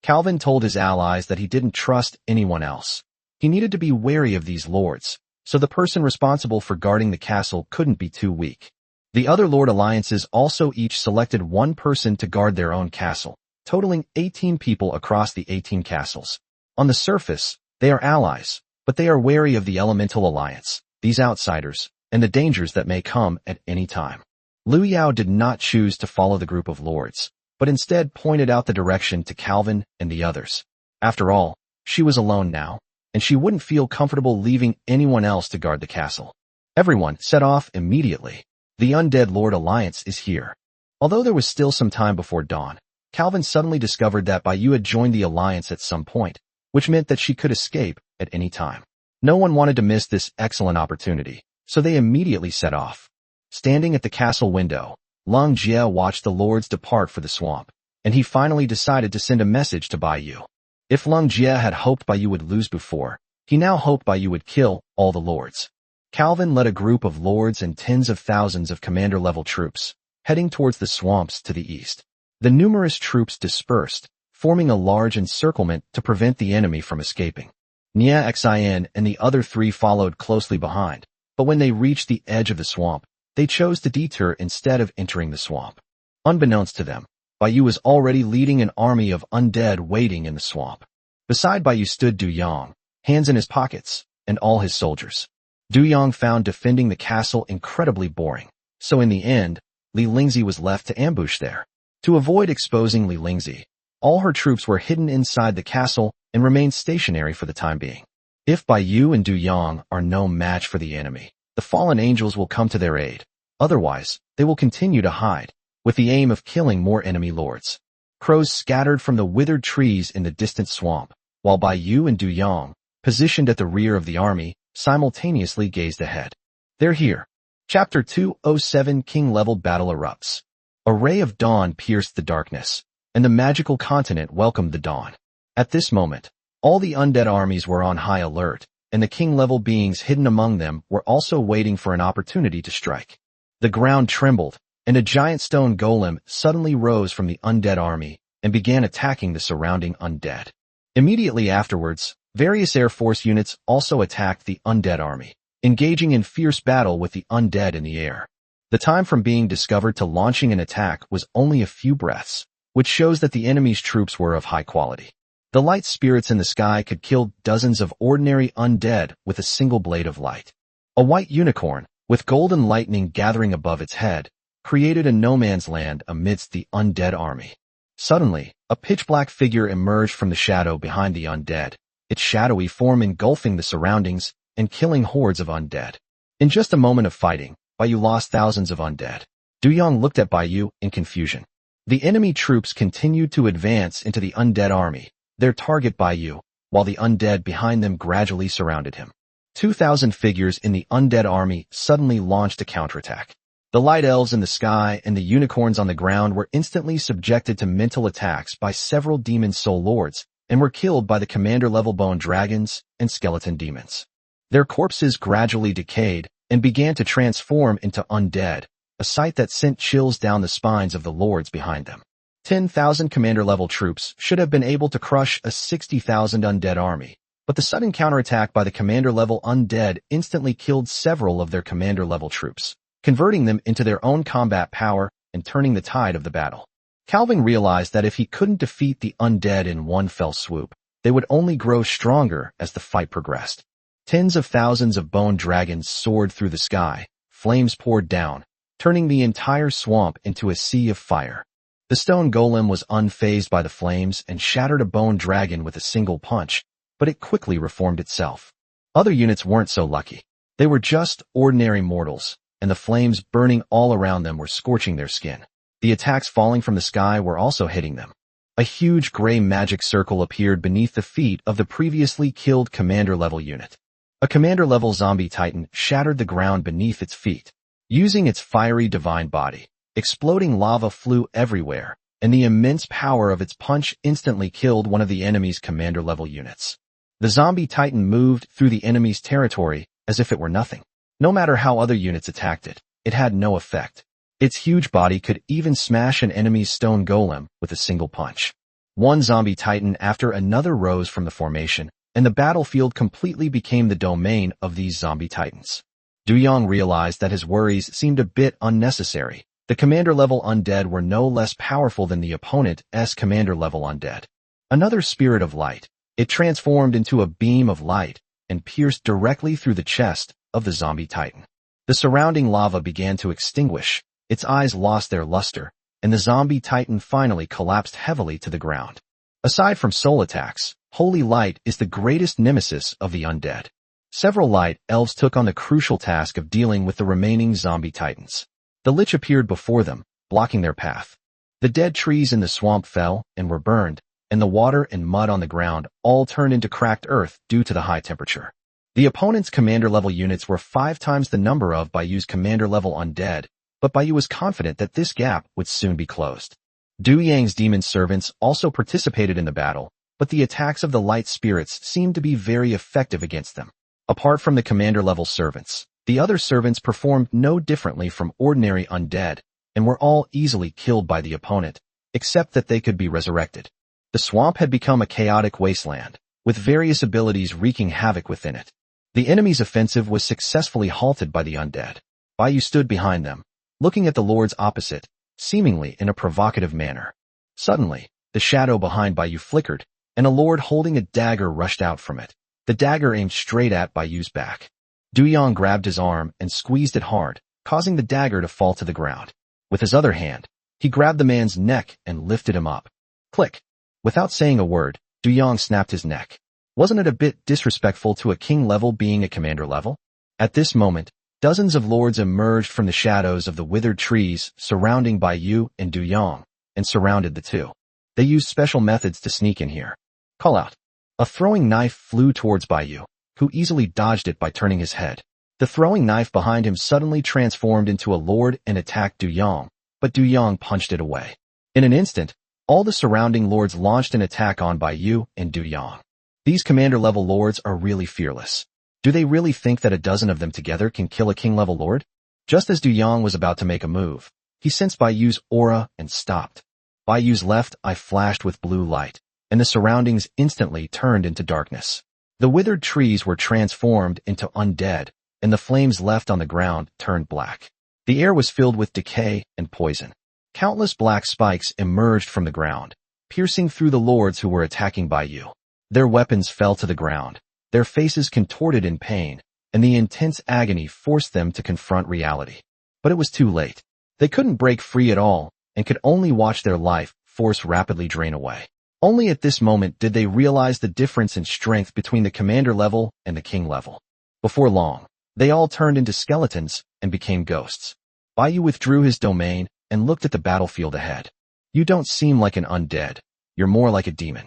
Calvin told his allies that he didn't trust anyone else. He needed to be wary of these lords, so the person responsible for guarding the castle couldn't be too weak. The other lord alliances also each selected one person to guard their own castle, totaling 18 people across the 18 castles. On the surface, they are allies, but they are wary of the Elemental Alliance, these outsiders, and the dangers that may come at any time. Lu Yao did not choose to follow the group of lords, but instead pointed out the direction to Calvin and the others. After all, she was alone now, and she wouldn't feel comfortable leaving anyone else to guard the castle. Everyone set off immediately. The Undead Lord Alliance is here. Although there was still some time before dawn, Calvin suddenly discovered that Baiyu had joined the alliance at some point, which meant that she could escape at any time. No one wanted to miss this excellent opportunity, so they immediately set off. Standing at the castle window, Lung Jie watched the lords depart for the swamp, and he finally decided to send a message to Baiyu. If Lung Jie had hoped Baiyu would lose before, he now hoped Baiyu would kill all the lords. Calvin led a group of lords and tens of thousands of commander-level troops, heading towards the swamps to the east. The numerous troops dispersed, forming a large encirclement to prevent the enemy from escaping. Nia Xian and the other 3 followed closely behind, but when they reached the edge of the swamp, they chose to detour instead of entering the swamp. Unbeknownst to them, Baiyu was already leading an army of undead waiting in the swamp. Beside Baiyu stood Du Yang, hands in his pockets, and all his soldiers. Du Yang found defending the castle incredibly boring, so in the end, Li Lingzi was left to ambush there. To avoid exposing Li Lingzi, all her troops were hidden inside the castle and remained stationary for the time being. If Baiyu and Du Yang are no match for the enemy, the fallen angels will come to their aid. Otherwise, they will continue to hide, with the aim of killing more enemy lords. Crows scattered from the withered trees in the distant swamp, while Baiyu and Du Yang, positioned at the rear of the army, simultaneously gazed ahead. They're here. Chapter 207 King-level battle erupts. A ray of dawn pierced the darkness, and the magical continent welcomed the dawn. At this moment, all the undead armies were on high alert, and the king-level beings hidden among them were also waiting for an opportunity to strike. The ground trembled, and a giant stone golem suddenly rose from the undead army and began attacking the surrounding undead. Immediately afterwards, various Air Force units also attacked the undead army, engaging in fierce battle with the undead in the air. The time from being discovered to launching an attack was only a few breaths, which shows that the enemy's troops were of high quality. The light spirits in the sky could kill dozens of ordinary undead with a single blade of light. A white unicorn, with golden lightning gathering above its head, created a no-man's land amidst the undead army. Suddenly, a pitch-black figure emerged from the shadow behind the undead, its shadowy form engulfing the surroundings and killing hordes of undead. In just a moment of fighting, Baiyu lost thousands of undead. Du Yang looked at Baiyu in confusion. The enemy troops continued to advance into the undead army, their target Baiyu, while the undead behind them gradually surrounded him. 2,000 figures in the undead army suddenly launched a counterattack. The light elves in the sky and the unicorns on the ground were instantly subjected to mental attacks by several demon soul lords and were killed by the commander-level bone dragons and skeleton demons. Their corpses gradually decayed and began to transform into undead, a sight that sent chills down the spines of the lords behind them. 10,000 commander-level troops should have been able to crush a 60,000 undead army, but the sudden counterattack by the commander-level undead instantly killed several of their commander-level troops, converting them into their own combat power and turning the tide of the battle. Calvin realized that if he couldn't defeat the undead in one fell swoop, they would only grow stronger as the fight progressed. Tens of thousands of bone dragons soared through the sky, flames poured down, turning the entire swamp into a sea of fire. The stone golem was unfazed by the flames and shattered a bone dragon with a single punch, but it quickly reformed itself. Other units weren't so lucky. They were just ordinary mortals, and the flames burning all around them were scorching their skin. The attacks falling from the sky were also hitting them. A huge gray magic circle appeared beneath the feet of the previously killed commander-level unit. A commander-level zombie titan shattered the ground beneath its feet. Using its fiery divine body, exploding lava flew everywhere, and the immense power of its punch instantly killed one of the enemy's commander-level units. The zombie titan moved through the enemy's territory as if it were nothing. No matter how other units attacked it, it had no effect. Its huge body could even smash an enemy's stone golem with a single punch. One zombie titan after another rose from the formation, and the battlefield completely became the domain of these zombie titans. Du Yang realized that his worries seemed a bit unnecessary. The commander-level undead were no less powerful than the opponent's commander-level undead. Another spirit of light. It transformed into a beam of light and pierced directly through the chest of the zombie titan. The surrounding lava began to extinguish, its eyes lost their luster, and the zombie titan finally collapsed heavily to the ground. Aside from soul attacks, holy light is the greatest nemesis of the undead. Several light elves took on the crucial task of dealing with the remaining zombie titans. The lich appeared before them, blocking their path. The dead trees in the swamp fell and were burned, and the water and mud on the ground all turned into cracked earth due to the high temperature. The opponent's commander-level units were 5 times the number of Baiyu's commander-level undead, but Baiyu was confident that this gap would soon be closed. Du Yang's demon servants also participated in the battle, but the attacks of the light spirits seemed to be very effective against them. Apart from the commander-level servants, the other servants performed no differently from ordinary undead, and were all easily killed by the opponent, except that they could be resurrected. The swamp had become a chaotic wasteland, with various abilities wreaking havoc within it. The enemy's offensive was successfully halted by the undead. Baiyu stood behind them, looking at the lords opposite, seemingly in a provocative manner. Suddenly, the shadow behind Bai Yu flickered, and a lord holding a dagger rushed out from it. The dagger aimed straight at Bai Yu's back. Du Yang grabbed his arm and squeezed it hard, causing the dagger to fall to the ground. With his other hand, he grabbed the man's neck and lifted him up. Click! Without saying a word, Du Yang snapped his neck. Wasn't it a bit disrespectful to a king level being a commander level? At this moment, dozens of lords emerged from the shadows of the withered trees surrounding Bai Yu and Du Yang, and surrounded the two. They used special methods to sneak in here. Call out. A throwing knife flew towards Bai Yu, who easily dodged it by turning his head. The throwing knife behind him suddenly transformed into a lord and attacked Du Yang, but Du Yang punched it away. In an instant, all the surrounding lords launched an attack on Bai Yu and Du Yang. These commander-level lords are really fearless. Do they really think that a dozen of them together can kill a king-level lord? Just as Du Yang was about to make a move, he sensed Bai Yu's aura and stopped. Bai Yu's left eye flashed with blue light, and the surroundings instantly turned into darkness. The withered trees were transformed into undead, and the flames left on the ground turned black. The air was filled with decay and poison. Countless black spikes emerged from the ground, piercing through the lords who were attacking Bai Yu. Their weapons fell to the ground, their faces contorted in pain, and the intense agony forced them to confront reality. But it was too late. They couldn't break free at all, and could only watch their life force rapidly drain away. Only at this moment did they realize the difference in strength between the commander level and the king level. Before long, they all turned into skeletons and became ghosts. Bai Yu withdrew his domain and looked at the battlefield ahead. You don't seem like an undead. You're more like a demon.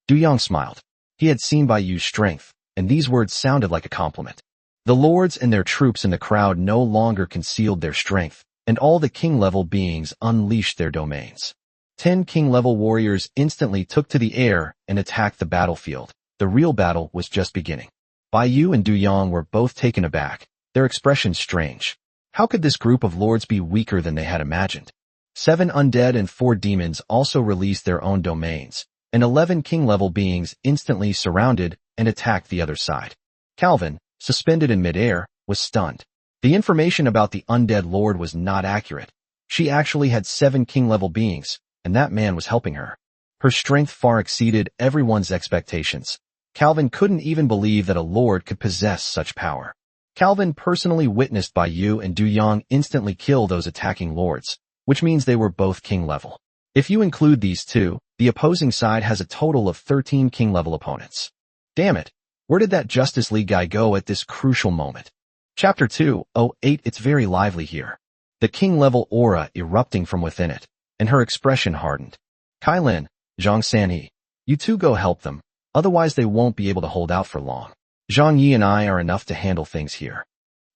Du Yang smiled. He had seen Bai Yu's strength, and these words sounded like a compliment. The lords and their troops in the crowd no longer concealed their strength, and all the king-level beings unleashed their domains. 10 king-level warriors instantly took to the air and attacked the battlefield. The real battle was just beginning. Bai Yu and Du Yang were both taken aback, their expressions strange. How could this group of lords be weaker than they had imagined? 7 undead and 4 demons also released their own domains, and 11 king-level beings instantly surrounded and attacked the other side. Calvin, suspended in midair, was stunned. The information about the undead lord was not accurate. She actually had 7 king-level beings, and that man was helping her. Her strength far exceeded everyone's expectations. Calvin couldn't even believe that a lord could possess such power. Calvin personally witnessed Bai Yu and Du Yang instantly kill those attacking lords, which means they were both king-level. If you include these two, the opposing side has a total of 13 king-level opponents. Damn it, where did that Justice League guy go at this crucial moment? Chapter 2:08 It's very lively here. The king-level aura erupting from within it, and her expression hardened. Kai Lin, Zhang Sanhe, you two go help them, otherwise they won't be able to hold out for long. Zhang Yi and I are enough to handle things here.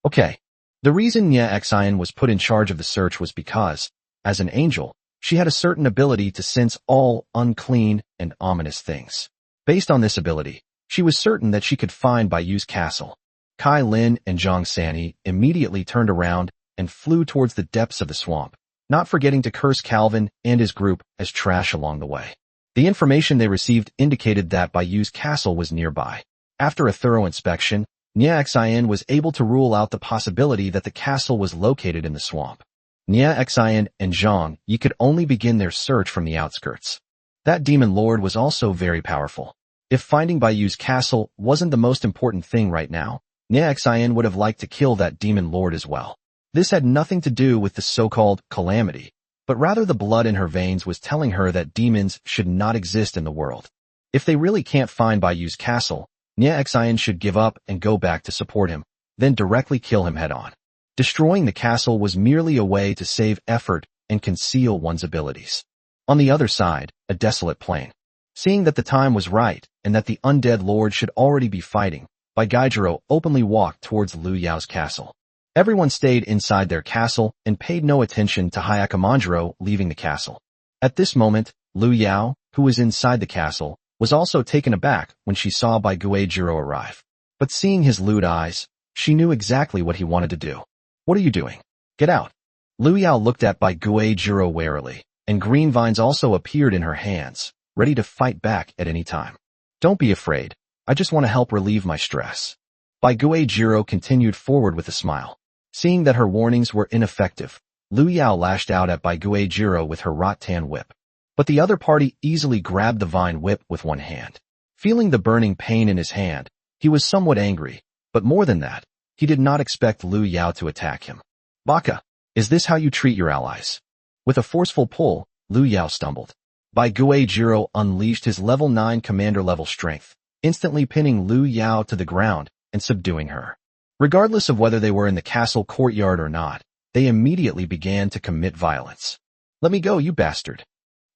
Okay. The reason Nie Xian was put in charge of the search was because, as an angel, she had a certain ability to sense all unclean and ominous things. Based on this ability, she was certain that she could find Bai Yu's castle. Kai Lin and Zhang Sanhe immediately turned around and flew towards the depths of the swamp, not forgetting to curse Calvin and his group as trash along the way. The information they received indicated that Bai Yu's castle was nearby. After a thorough inspection, Nie Xian was able to rule out the possibility that the castle was located in the swamp. Nie Xian and Zhang Yi could only begin their search from the outskirts. That demon lord was also very powerful. If finding Bai Yu's castle wasn't the most important thing right now, Nie Xian would have liked to kill that demon lord as well. This had nothing to do with the so-called calamity, but rather the blood in her veins was telling her that demons should not exist in the world. If they really can't find Bai Yu's castle, Nie Xian should give up and go back to support him, then directly kill him head-on. Destroying the castle was merely a way to save effort and conceal one's abilities. On the other side, a desolate plain. Seeing that the time was right and that the undead lord should already be fighting, Bai Gaijiro openly walked towards Lu Yao's castle. Everyone stayed inside their castle and paid no attention to Hyakkimanjiro leaving the castle. At this moment, Lu Yao, who was inside the castle, was also taken aback when she saw Bai Guijiro arrive. But seeing his lewd eyes, she knew exactly what he wanted to do. What are you doing? Get out. Lu Yao looked at Bai Guijiro warily, and green vines also appeared in her hands, ready to fight back at any time. Don't be afraid. I just want to help relieve my stress. Bai Guijiro continued forward with a smile. Seeing that her warnings were ineffective, Lu Yao lashed out at Bai Guijiro with her rattan whip. But the other party easily grabbed the vine whip with one hand. Feeling the burning pain in his hand, he was somewhat angry, but more than that, he did not expect Lu Yao to attack him. Baka, is this how you treat your allies? With a forceful pull, Lu Yao stumbled. Bai Guijiro unleashed his level 9 commander-level strength, instantly pinning Lu Yao to the ground and subduing her. Regardless of whether they were in the castle courtyard or not, they immediately began to commit violence. Let me go, you bastard.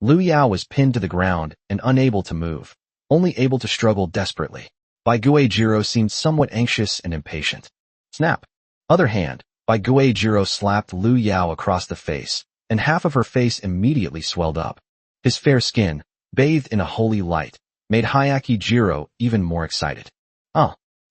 Lu Yao was pinned to the ground and unable to move, only able to struggle desperately. Bai Guijiro seemed somewhat anxious and impatient. Snap. Other hand, Bai Guijiro slapped Lu Yao across the face, and half of her face immediately swelled up. His fair skin, bathed in a holy light, made Hyakki Jiro even more excited.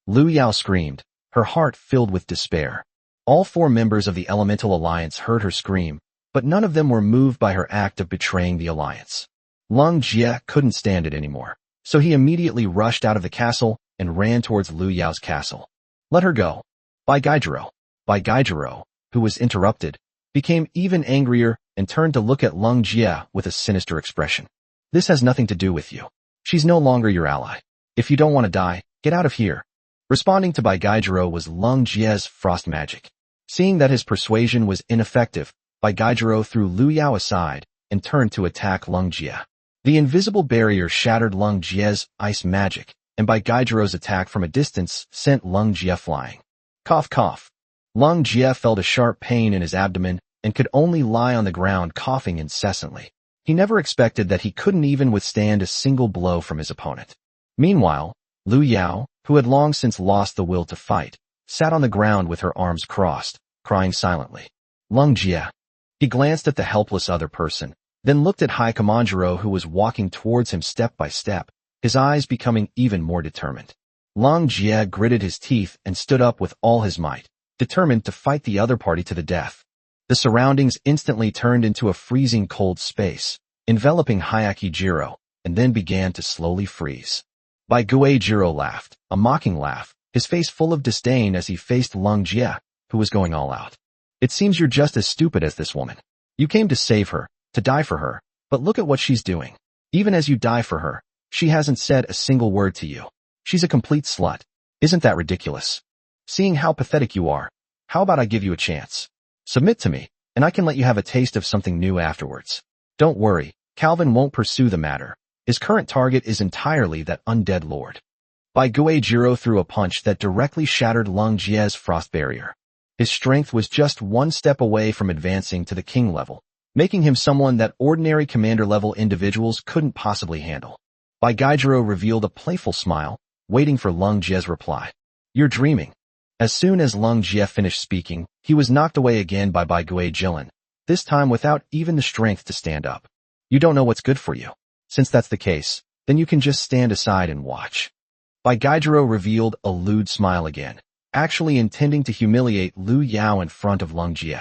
Lu Yao screamed, her heart filled with despair. All 4 members of the Elemental Alliance heard her scream, but none of them were moved by her act of betraying the alliance. Lung Jie couldn't stand it anymore, so he immediately rushed out of the castle and ran towards Lu Yao's castle. Let her go. Bai Guijiro, who was interrupted, became even angrier and turned to look at Lung Jie with a sinister expression. This has nothing to do with you. She's no longer your ally. If you don't want to die, get out of here. Responding to Bai Guijiro was Lung Jie's frost magic. Seeing that his persuasion was ineffective, Bai Guijiro threw Lu Yao aside and turned to attack Lung Jie. The invisible barrier shattered Lung Jie's ice magic, and Bai Guijiro's attack from a distance sent Lung Jie flying. Cough cough. Lung Jie felt a sharp pain in his abdomen and could only lie on the ground coughing incessantly. He never expected that he couldn't even withstand a single blow from his opponent. Meanwhile, Lu Yao, who had long since lost the will to fight, sat on the ground with her arms crossed, crying silently. Lung Jie. He glanced at the helpless other person, then looked at Hyakki who was walking towards him step by step, his eyes becoming even more determined. Lung Jie gritted his teeth and stood up with all his might, determined to fight the other party to the death. The surroundings instantly turned into a freezing cold space, enveloping Hyakki Jiro, and then began to slowly freeze. Bai Guijiro laughed, a mocking laugh, his face full of disdain as he faced Lung Jie, who was going all out. It seems you're just as stupid as this woman. You came to save her, to die for her, but look at what she's doing. Even as you die for her, she hasn't said a single word to you. She's a complete slut. Isn't that ridiculous? Seeing how pathetic you are, how about I give you a chance? Submit to me, and I can let you have a taste of something new afterwards. Don't worry, Calvin won't pursue the matter. His current target is entirely that undead lord. Bai Guijiro threw a punch that directly shattered Lung Jie's frost barrier. His strength was just one step away from advancing to the king level, making him someone that ordinary commander-level individuals couldn't possibly handle. Bai Guijiro revealed a playful smile, waiting for Lung Jie's reply. You're dreaming. As soon as Lung Jie finished speaking, he was knocked away again by Bai Guijiro, this time without even the strength to stand up. You don't know what's good for you. Since that's the case, then you can just stand aside and watch. Bai Guijiro revealed a lewd smile again, actually intending to humiliate Lu Yao in front of Lung Jie.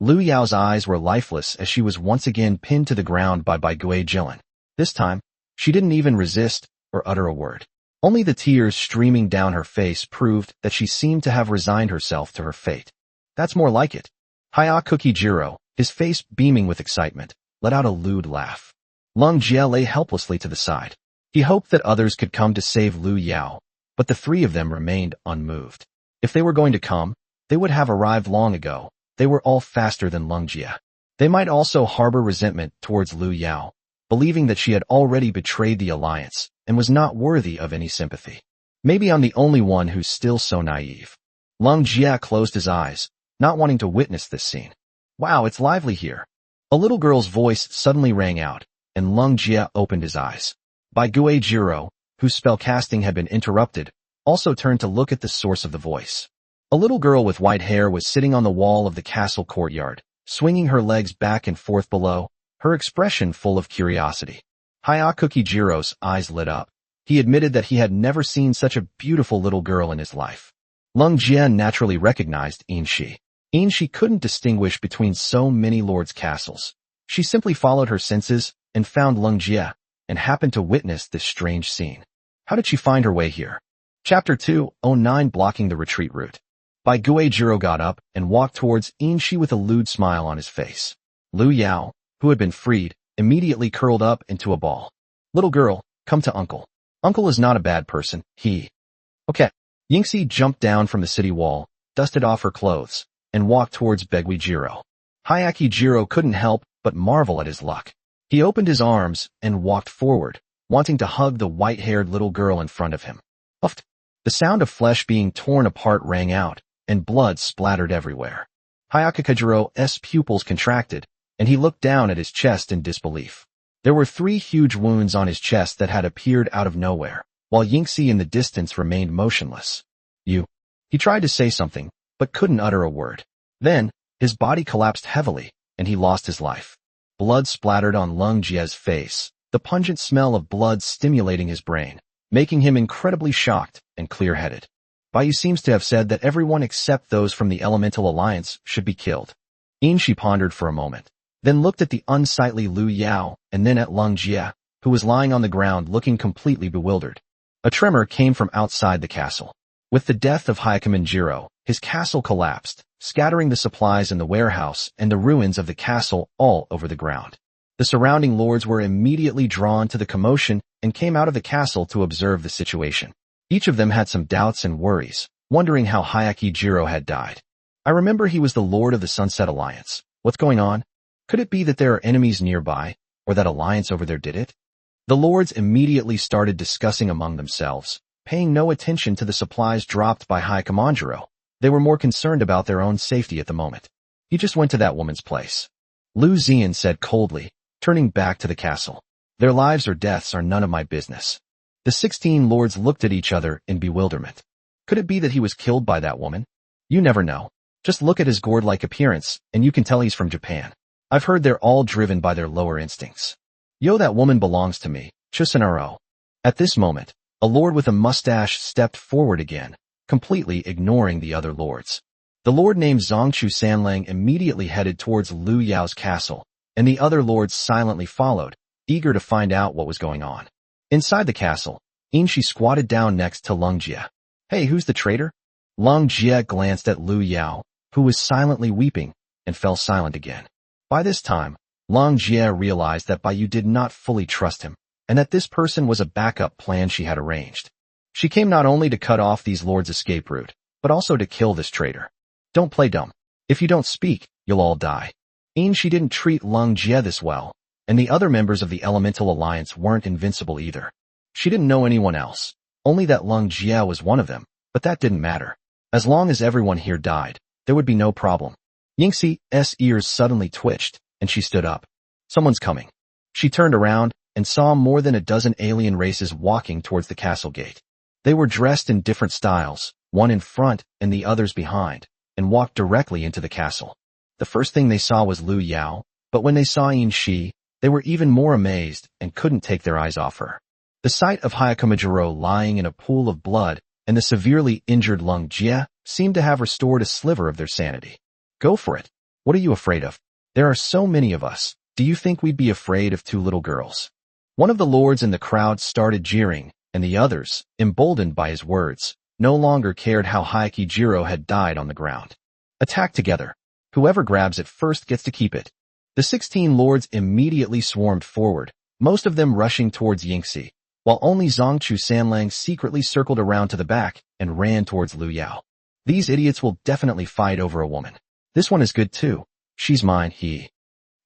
Lu Yao's eyes were lifeless as she was once again pinned to the ground by Bai Guijiro. This time, she didn't even resist or utter a word. Only the tears streaming down her face proved that she seemed to have resigned herself to her fate. That's more like it. Hyakki Jiro, his face beaming with excitement, let out a lewd laugh. Lung Jie lay helplessly to the side. He hoped that others could come to save Lu Yao, but the 3 of them remained unmoved. If they were going to come, they would have arrived long ago. They were all faster than Lung Jie. They might also harbor resentment towards Lu Yao, believing that she had already betrayed the alliance and was not worthy of any sympathy. Maybe I'm the only one who's still so naive. Lung Jie closed his eyes, not wanting to witness this scene. Wow, it's lively here. A little girl's voice suddenly rang out, and Lung Jie opened his eyes. Bai Guijiro, whose spellcasting had been interrupted, also turned to look at the source of the voice. A little girl with white hair was sitting on the wall of the castle courtyard, swinging her legs back and forth below, her expression full of curiosity. Hyakki Jiro's eyes lit up. He admitted that he had never seen such a beautiful little girl in his life. Lung Jie naturally recognized Inshi. Inshi couldn't distinguish between so many lords' castles. She simply followed her senses and found Lung Jie, and happened to witness this strange scene. How did she find her way here? Chapter 209 Blocking the Retreat Route. Bai Guijiro got up and walked towards Inshi with a lewd smile on his face. Lu Yao, who had been freed, immediately curled up into a ball. Little girl, come to uncle. Uncle is not a bad person, he. Okay. Yingxi jumped down from the city wall, dusted off her clothes, and walked towards Baiguijiro. Hyakijiro couldn't help but marvel at his luck. He opened his arms and walked forward, wanting to hug the white-haired little girl in front of him. Uft! The sound of flesh being torn apart rang out, and blood splattered everywhere. Hyakjiro's pupils contracted, and he looked down at his chest in disbelief. There were 3 huge wounds on his chest that had appeared out of nowhere, while Yingxi in the distance remained motionless. You. He tried to say something, but couldn't utter a word. Then, his body collapsed heavily, and he lost his life. Blood splattered on Lung Jie's face, the pungent smell of blood stimulating his brain, making him incredibly shocked and clear-headed. Baiyu seems to have said that everyone except those from the Elemental Alliance should be killed. Inshi pondered for a moment, then looked at the unsightly Lu Yao and then at Lung Jie, who was lying on the ground looking completely bewildered. A tremor came from outside the castle. With the death of Hyakkimanjiro, his castle collapsed, scattering the supplies in the warehouse and the ruins of the castle all over the ground. The surrounding lords were immediately drawn to the commotion and came out of the castle to observe the situation. Each of them had some doubts and worries, wondering how Hyakijiro had died. I remember he was the Lord of the Sunset Alliance. What's going on? Could it be that there are enemies nearby, or that alliance over there did it? The lords immediately started discussing among themselves, paying no attention to the supplies dropped by Hyakkimanjiro. They were more concerned about their own safety at the moment. He just went to that woman's place. Lu Zian said coldly, turning back to the castle. Their lives or deaths are none of my business. The 16 lords looked at each other in bewilderment. Could it be that he was killed by that woman? You never know. Just look at his gourd-like appearance, and you can tell he's from Japan. I've heard they're all driven by their lower instincts. Yo, that woman belongs to me, Chusanaro. At this moment, a lord with a mustache stepped forward again, completely ignoring the other lords. The lord named Zongchu Sanlang immediately headed towards Lu Yao's castle, and the other lords silently followed, eager to find out what was going on. Inside the castle, Inshi squatted down next to Lung Jie. Hey, who's the traitor? Lung Jie glanced at Lu Yao, who was silently weeping, and fell silent again. By this time, Lung Jie realized that Baiyu did not fully trust him, and that this person was a backup plan she had arranged. She came not only to cut off these lords' escape route, but also to kill this traitor. Don't play dumb. If you don't speak, you'll all die. She didn't treat Lung Jie this well, and the other members of the Elemental Alliance weren't invincible either. She didn't know anyone else, only that Lung Jie was one of them, but that didn't matter. As long as everyone here died, there would be no problem. Yingxi's ears suddenly twitched, and she stood up. Someone's coming. She turned around and saw more than a dozen alien races walking towards the castle gate. They were dressed in different styles, one in front and the others behind, and walked directly into the castle. The first thing they saw was Lu Yao, but when they saw Inshi, they were even more amazed and couldn't take their eyes off her. The sight of Hyakkimanjiro lying in a pool of blood and the severely injured Lung Jie seemed to have restored a sliver of their sanity. Go for it. What are you afraid of? There are so many of us. Do you think we'd be afraid of 2 little girls? One of the lords in the crowd started jeering, and the others, emboldened by his words, no longer cared how Hyakijiro had died on the ground. Attack together. Whoever grabs it first gets to keep it. The 16 lords immediately swarmed forward, most of them rushing towards Yingxi, while only Zongchu Sanlang secretly circled around to the back and ran towards Lu Yao. These idiots will definitely fight over a woman. This one is good too. She's mine, he.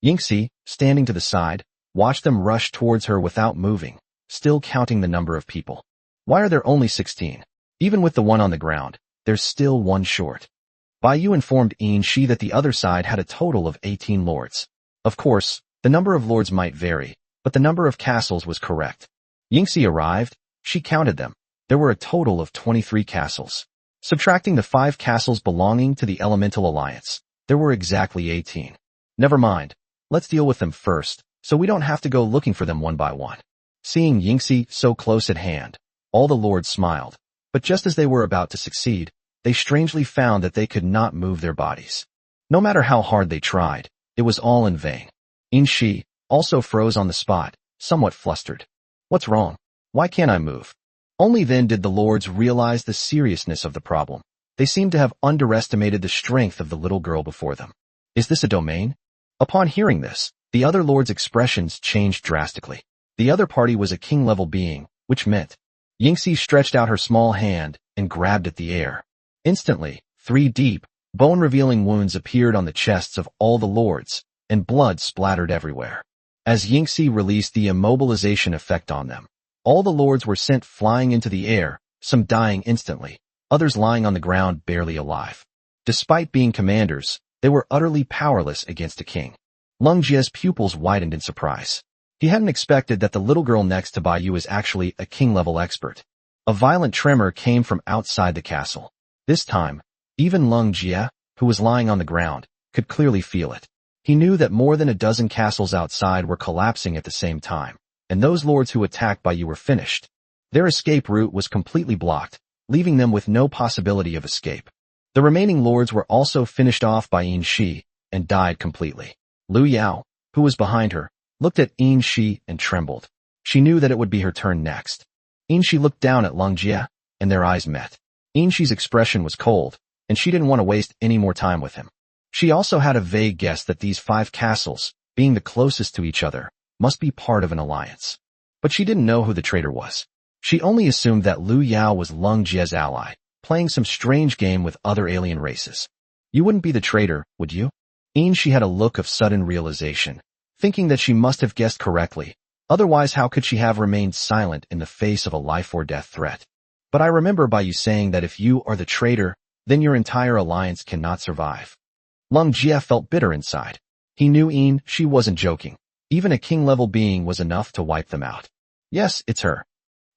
Yingxi, standing to the side, watched them rush towards her without moving, still counting the number of people. Why are there only 16? Even with the one on the ground, there's still one short. Baiyu informed Inshi that the other side had a total of 18 lords. Of course, the number of lords might vary, but the number of castles was correct. Yingxi arrived, she counted them. There were a total of 23 castles. Subtracting the 5 castles belonging to the Elemental Alliance, there were exactly 18. Never mind, let's deal with them first, so we don't have to go looking for them one by one. Seeing Yingxi so close at hand, all the lords smiled, but just as they were about to succeed, they strangely found that they could not move their bodies. No matter how hard they tried, it was all in vain. Inshi also froze on the spot, somewhat flustered. What's wrong? Why can't I move? Only then did the lords realize the seriousness of the problem. They seemed to have underestimated the strength of the little girl before them. Is this a domain? Upon hearing this, the other lords' expressions changed drastically. The other party was a king-level being, which meant Yingxi stretched out her small hand and grabbed at the air. Instantly, 3 deep, bone-revealing wounds appeared on the chests of all the lords, and blood splattered everywhere. As Yingxi released the immobilization effect on them, all the lords were sent flying into the air, some dying instantly, others lying on the ground barely alive. Despite being commanders, they were utterly powerless against a king. Lung Jie's pupils widened in surprise. He hadn't expected that the little girl next to Bai Yu was actually a king-level expert. A violent tremor came from outside the castle. This time, even Lung Jie, who was lying on the ground, could clearly feel it. He knew that more than a dozen castles outside were collapsing at the same time, and those lords who attacked Bai Yu were finished. Their escape route was completely blocked, leaving them with no possibility of escape. The remaining lords were also finished off by Yin Shi and died completely. Lu Yao, who was behind her, looked at Yin Shi and trembled. She knew that it would be her turn next. Yin Shi looked down at Lung Jie, and their eyes met. Yin Shi's expression was cold, and she didn't want to waste any more time with him. She also had a vague guess that these 5 castles, being the closest to each other, must be part of an alliance. But she didn't know who the traitor was. She only assumed that Lu Yao was Lung Jie's ally, playing some strange game with other alien races. You wouldn't be the traitor, would you? Yin Shi had a look of sudden realization, thinking that she must have guessed correctly. Otherwise, how could she have remained silent in the face of a life-or-death threat? But I remember by you saying that if you are the traitor, then your entire alliance cannot survive. Lung Jie felt bitter inside. He knew Yin Shi wasn't joking. Even a king-level being was enough to wipe them out. Yes, it's her.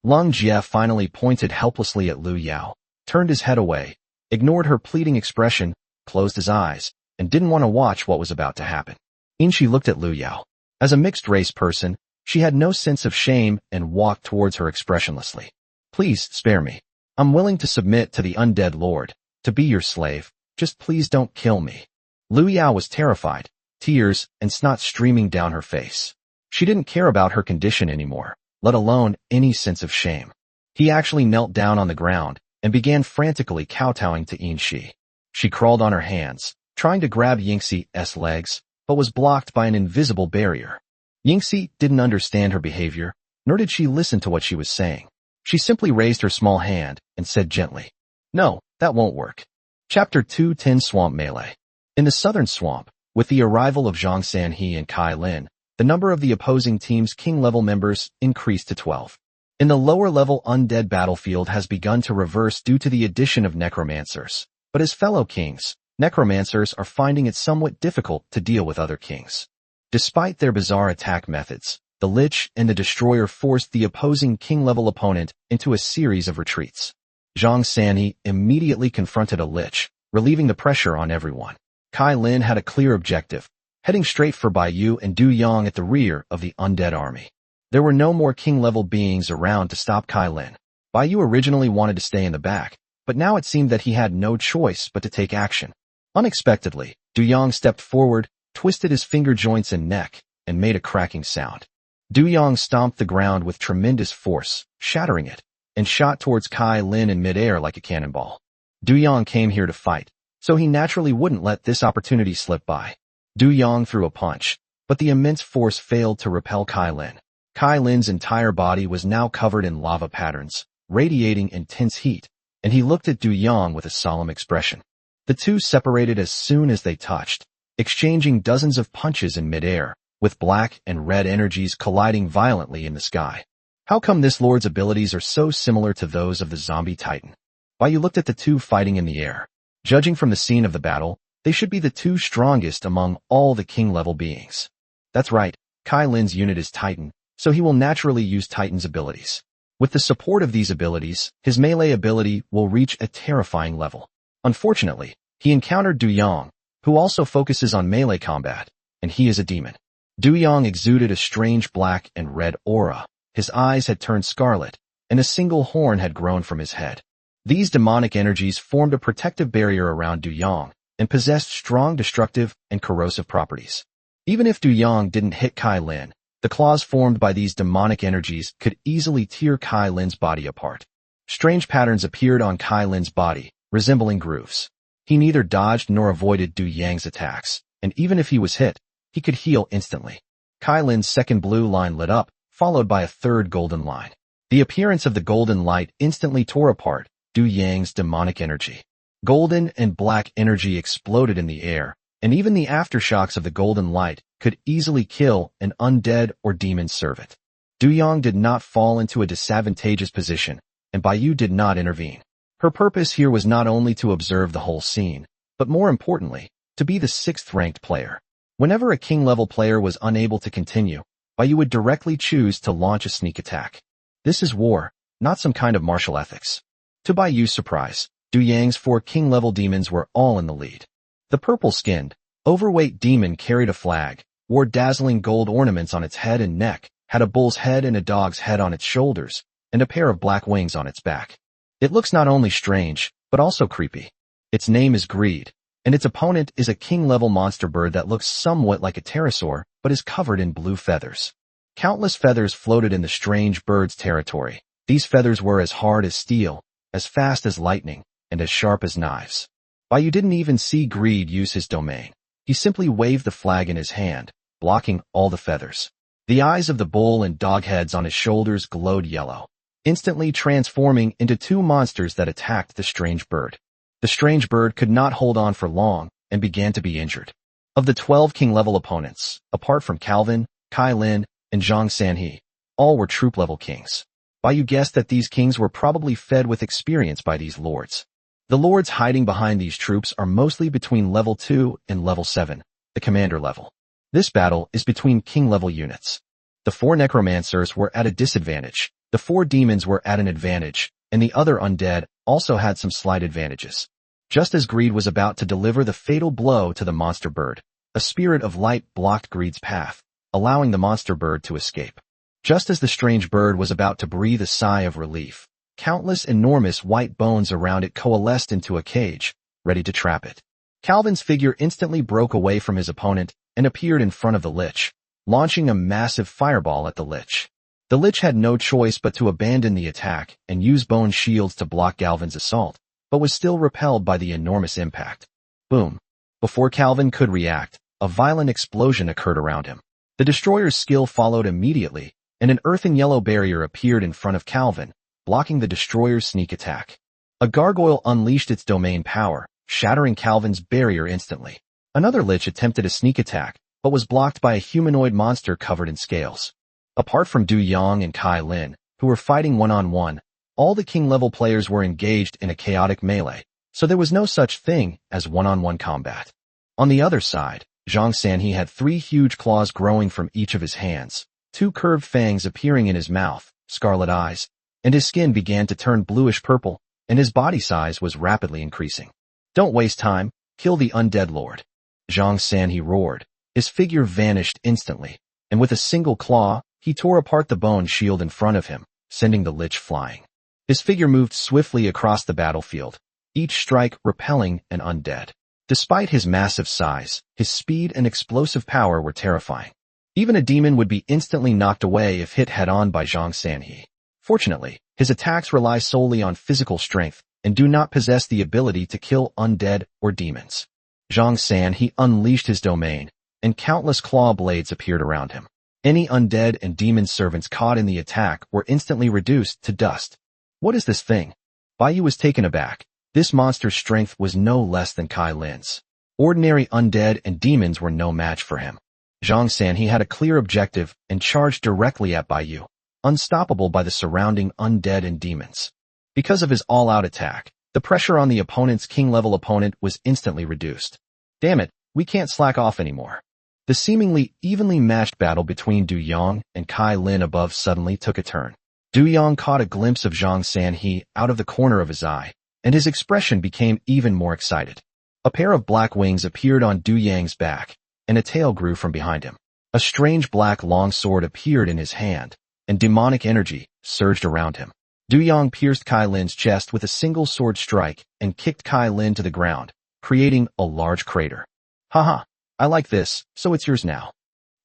Lung Jie finally pointed helplessly at Lu Yao, turned his head away, ignored her pleading expression, closed his eyes, and didn't want to watch what was about to happen. Yin Shi looked at Lu Yao. As a mixed-race person, she had no sense of shame and walked towards her expressionlessly. Please, spare me. I'm willing to submit to the undead lord, to be your slave, just please don't kill me. Lu Yao was terrified, tears and snot streaming down her face. She didn't care about her condition anymore, let alone any sense of shame. He actually knelt down on the ground and began frantically kowtowing to Yin Shi. She crawled on her hands, trying to grab Yingxi's legs, but was blocked by an invisible barrier. Yingxi didn't understand her behavior, nor did she listen to what she was saying. She simply raised her small hand and said gently, "No, that won't work." Chapter 210 Swamp Melee. In the southern swamp, with the arrival of Zhang Sanhe and Kai Lin, the number of the opposing team's king-level members increased to 12. In the lower-level undead battlefield has begun to reverse due to the addition of necromancers, but as fellow kings, necromancers are finding it somewhat difficult to deal with other kings. Despite their bizarre attack methods, the Lich and the Destroyer forced the opposing king-level opponent into a series of retreats. Zhang Sanhe immediately confronted a Lich, relieving the pressure on everyone. Kai Lin had a clear objective, heading straight for Bai Yu and Du Yang at the rear of the undead army. There were no more king-level beings around to stop Kai Lin. Bai Yu originally wanted to stay in the back, but now it seemed that he had no choice but to take action. Unexpectedly, Du Yang stepped forward, twisted his finger joints and neck, and made a cracking sound. Du Yang stomped the ground with tremendous force, shattering it, and shot towards Kai Lin in midair like a cannonball. Du Yang came here to fight, so he naturally wouldn't let this opportunity slip by. Du Yang threw a punch, but the immense force failed to repel Kai Lin. Kai Lin's entire body was now covered in lava patterns, radiating intense heat, and he looked at Du Yang with a solemn expression. The two separated as soon as they touched, exchanging dozens of punches in midair, with black and red energies colliding violently in the sky. How come this lord's abilities are so similar to those of the zombie titan? Bai Yu looked at the two fighting in the air. Judging from the scene of the battle, they should be the two strongest among all the king-level beings. That's right, Kai Lin's unit is Titan, so he will naturally use Titan's abilities. With the support of these abilities, his melee ability will reach a terrifying level. Unfortunately, he encountered Du Yang, who also focuses on melee combat, and he is a demon. Du Yang exuded a strange black and red aura. His eyes had turned scarlet, and a single horn had grown from his head. These demonic energies formed a protective barrier around Du Yang and possessed strong destructive and corrosive properties. Even if Du Yang didn't hit Kai Lin, the claws formed by these demonic energies could easily tear Kai Lin's body apart. Strange patterns appeared on Kai Lin's body, resembling grooves. He neither dodged nor avoided Du Yang's attacks, and even if he was hit, he could heal instantly. Kai Lin's second blue line lit up, followed by a third golden line. The appearance of the golden light instantly tore apart Du Yang's demonic energy. Golden and black energy exploded in the air, and even the aftershocks of the golden light could easily kill an undead or demon servant. Du Yang did not fall into a disadvantageous position, and Baiyu did not intervene. Her purpose here was not only to observe the whole scene, but more importantly, to be the sixth-ranked player. Whenever a king-level player was unable to continue, Baiyu would directly choose to launch a sneak attack. This is war, not some kind of martial ethics. To Baiyu's surprise, Du Yang's 4 king-level demons were all in the lead. The purple-skinned, overweight demon carried a flag, wore dazzling gold ornaments on its head and neck, had a bull's head and a dog's head on its shoulders, and a pair of black wings on its back. It looks not only strange, but also creepy. Its name is Greed, and its opponent is a king-level monster bird that looks somewhat like a pterosaur, but is covered in blue feathers. Countless feathers floated in the strange bird's territory. These feathers were as hard as steel, as fast as lightning, and as sharp as knives. Baiyu didn't even see Greed use his domain. He simply waved the flag in his hand, blocking all the feathers. The eyes of the bull and dog heads on his shoulders glowed yellow, instantly transforming into 2 monsters that attacked the strange bird. The strange bird could not hold on for long and began to be injured. Of the 12 king-level opponents, apart from Calvin, Kai Lin, and Zhang Sanhe, all were troop-level kings. Baiyu guessed that these kings were probably fed with experience by these lords. The lords hiding behind these troops are mostly between level 2 and level 7, the commander level. This battle is between king-level units. The 4 necromancers were at a disadvantage, the 4 demons were at an advantage, and the other undead also had some slight advantages. Just as Greed was about to deliver the fatal blow to the monster bird, a spirit of light blocked Greed's path, allowing the monster bird to escape. Just as the strange bird was about to breathe a sigh of relief, countless enormous white bones around it coalesced into a cage, ready to trap it. Calvin's figure instantly broke away from his opponent and appeared in front of the Lich, launching a massive fireball at the Lich. The Lich had no choice but to abandon the attack and use bone shields to block Calvin's assault, but was still repelled by the enormous impact. Boom. Before Calvin could react, a violent explosion occurred around him. The destroyer's skill followed immediately, and an earthen yellow barrier appeared in front of Calvin, blocking the destroyer's sneak attack. A gargoyle unleashed its domain power, shattering Calvin's barrier instantly. Another Lich attempted a sneak attack, but was blocked by a humanoid monster covered in scales. Apart from Du Yang and Kai Lin, who were fighting one-on-one, all the king-level players were engaged in a chaotic melee, so there was no such thing as one-on-one combat. On the other side, Zhang Sanhe had 3 huge claws growing from each of his hands, 2 curved fangs appearing in his mouth, scarlet eyes, and his skin began to turn bluish-purple, and his body size was rapidly increasing. Don't waste time, kill the undead lord. Zhang Sanhe roared. His figure vanished instantly, and with a single claw, he tore apart the bone shield in front of him, sending the Lich flying. His figure moved swiftly across the battlefield, each strike repelling an undead. Despite his massive size, his speed and explosive power were terrifying. Even a demon would be instantly knocked away if hit head-on by Zhang Sanhe. Fortunately, his attacks rely solely on physical strength and do not possess the ability to kill undead or demons. Zhang Sanhe unleashed his domain, and countless claw blades appeared around him. Any undead and demon servants caught in the attack were instantly reduced to dust. What is this thing? Baiyu was taken aback. This monster's strength was no less than Kai Lin's. Ordinary undead and demons were no match for him. Zhang Sanhe had a clear objective and charged directly at Baiyu, unstoppable by the surrounding undead and demons. Because of his all-out attack, the pressure on the opponent's king-level opponent was instantly reduced. Damn it, we can't slack off anymore. The seemingly evenly matched battle between Du Yang and Kai Lin above suddenly took a turn. Du Yang caught a glimpse of Zhang Sanhe out of the corner of his eye, and his expression became even more excited. A pair of black wings appeared on Du Yang's back, and a tail grew from behind him. A strange black long sword appeared in his hand, and demonic energy surged around him. Du Yang pierced Kai Lin's chest with a single sword strike and kicked Kai Lin to the ground, creating a large crater. Haha, I like this, so it's yours now.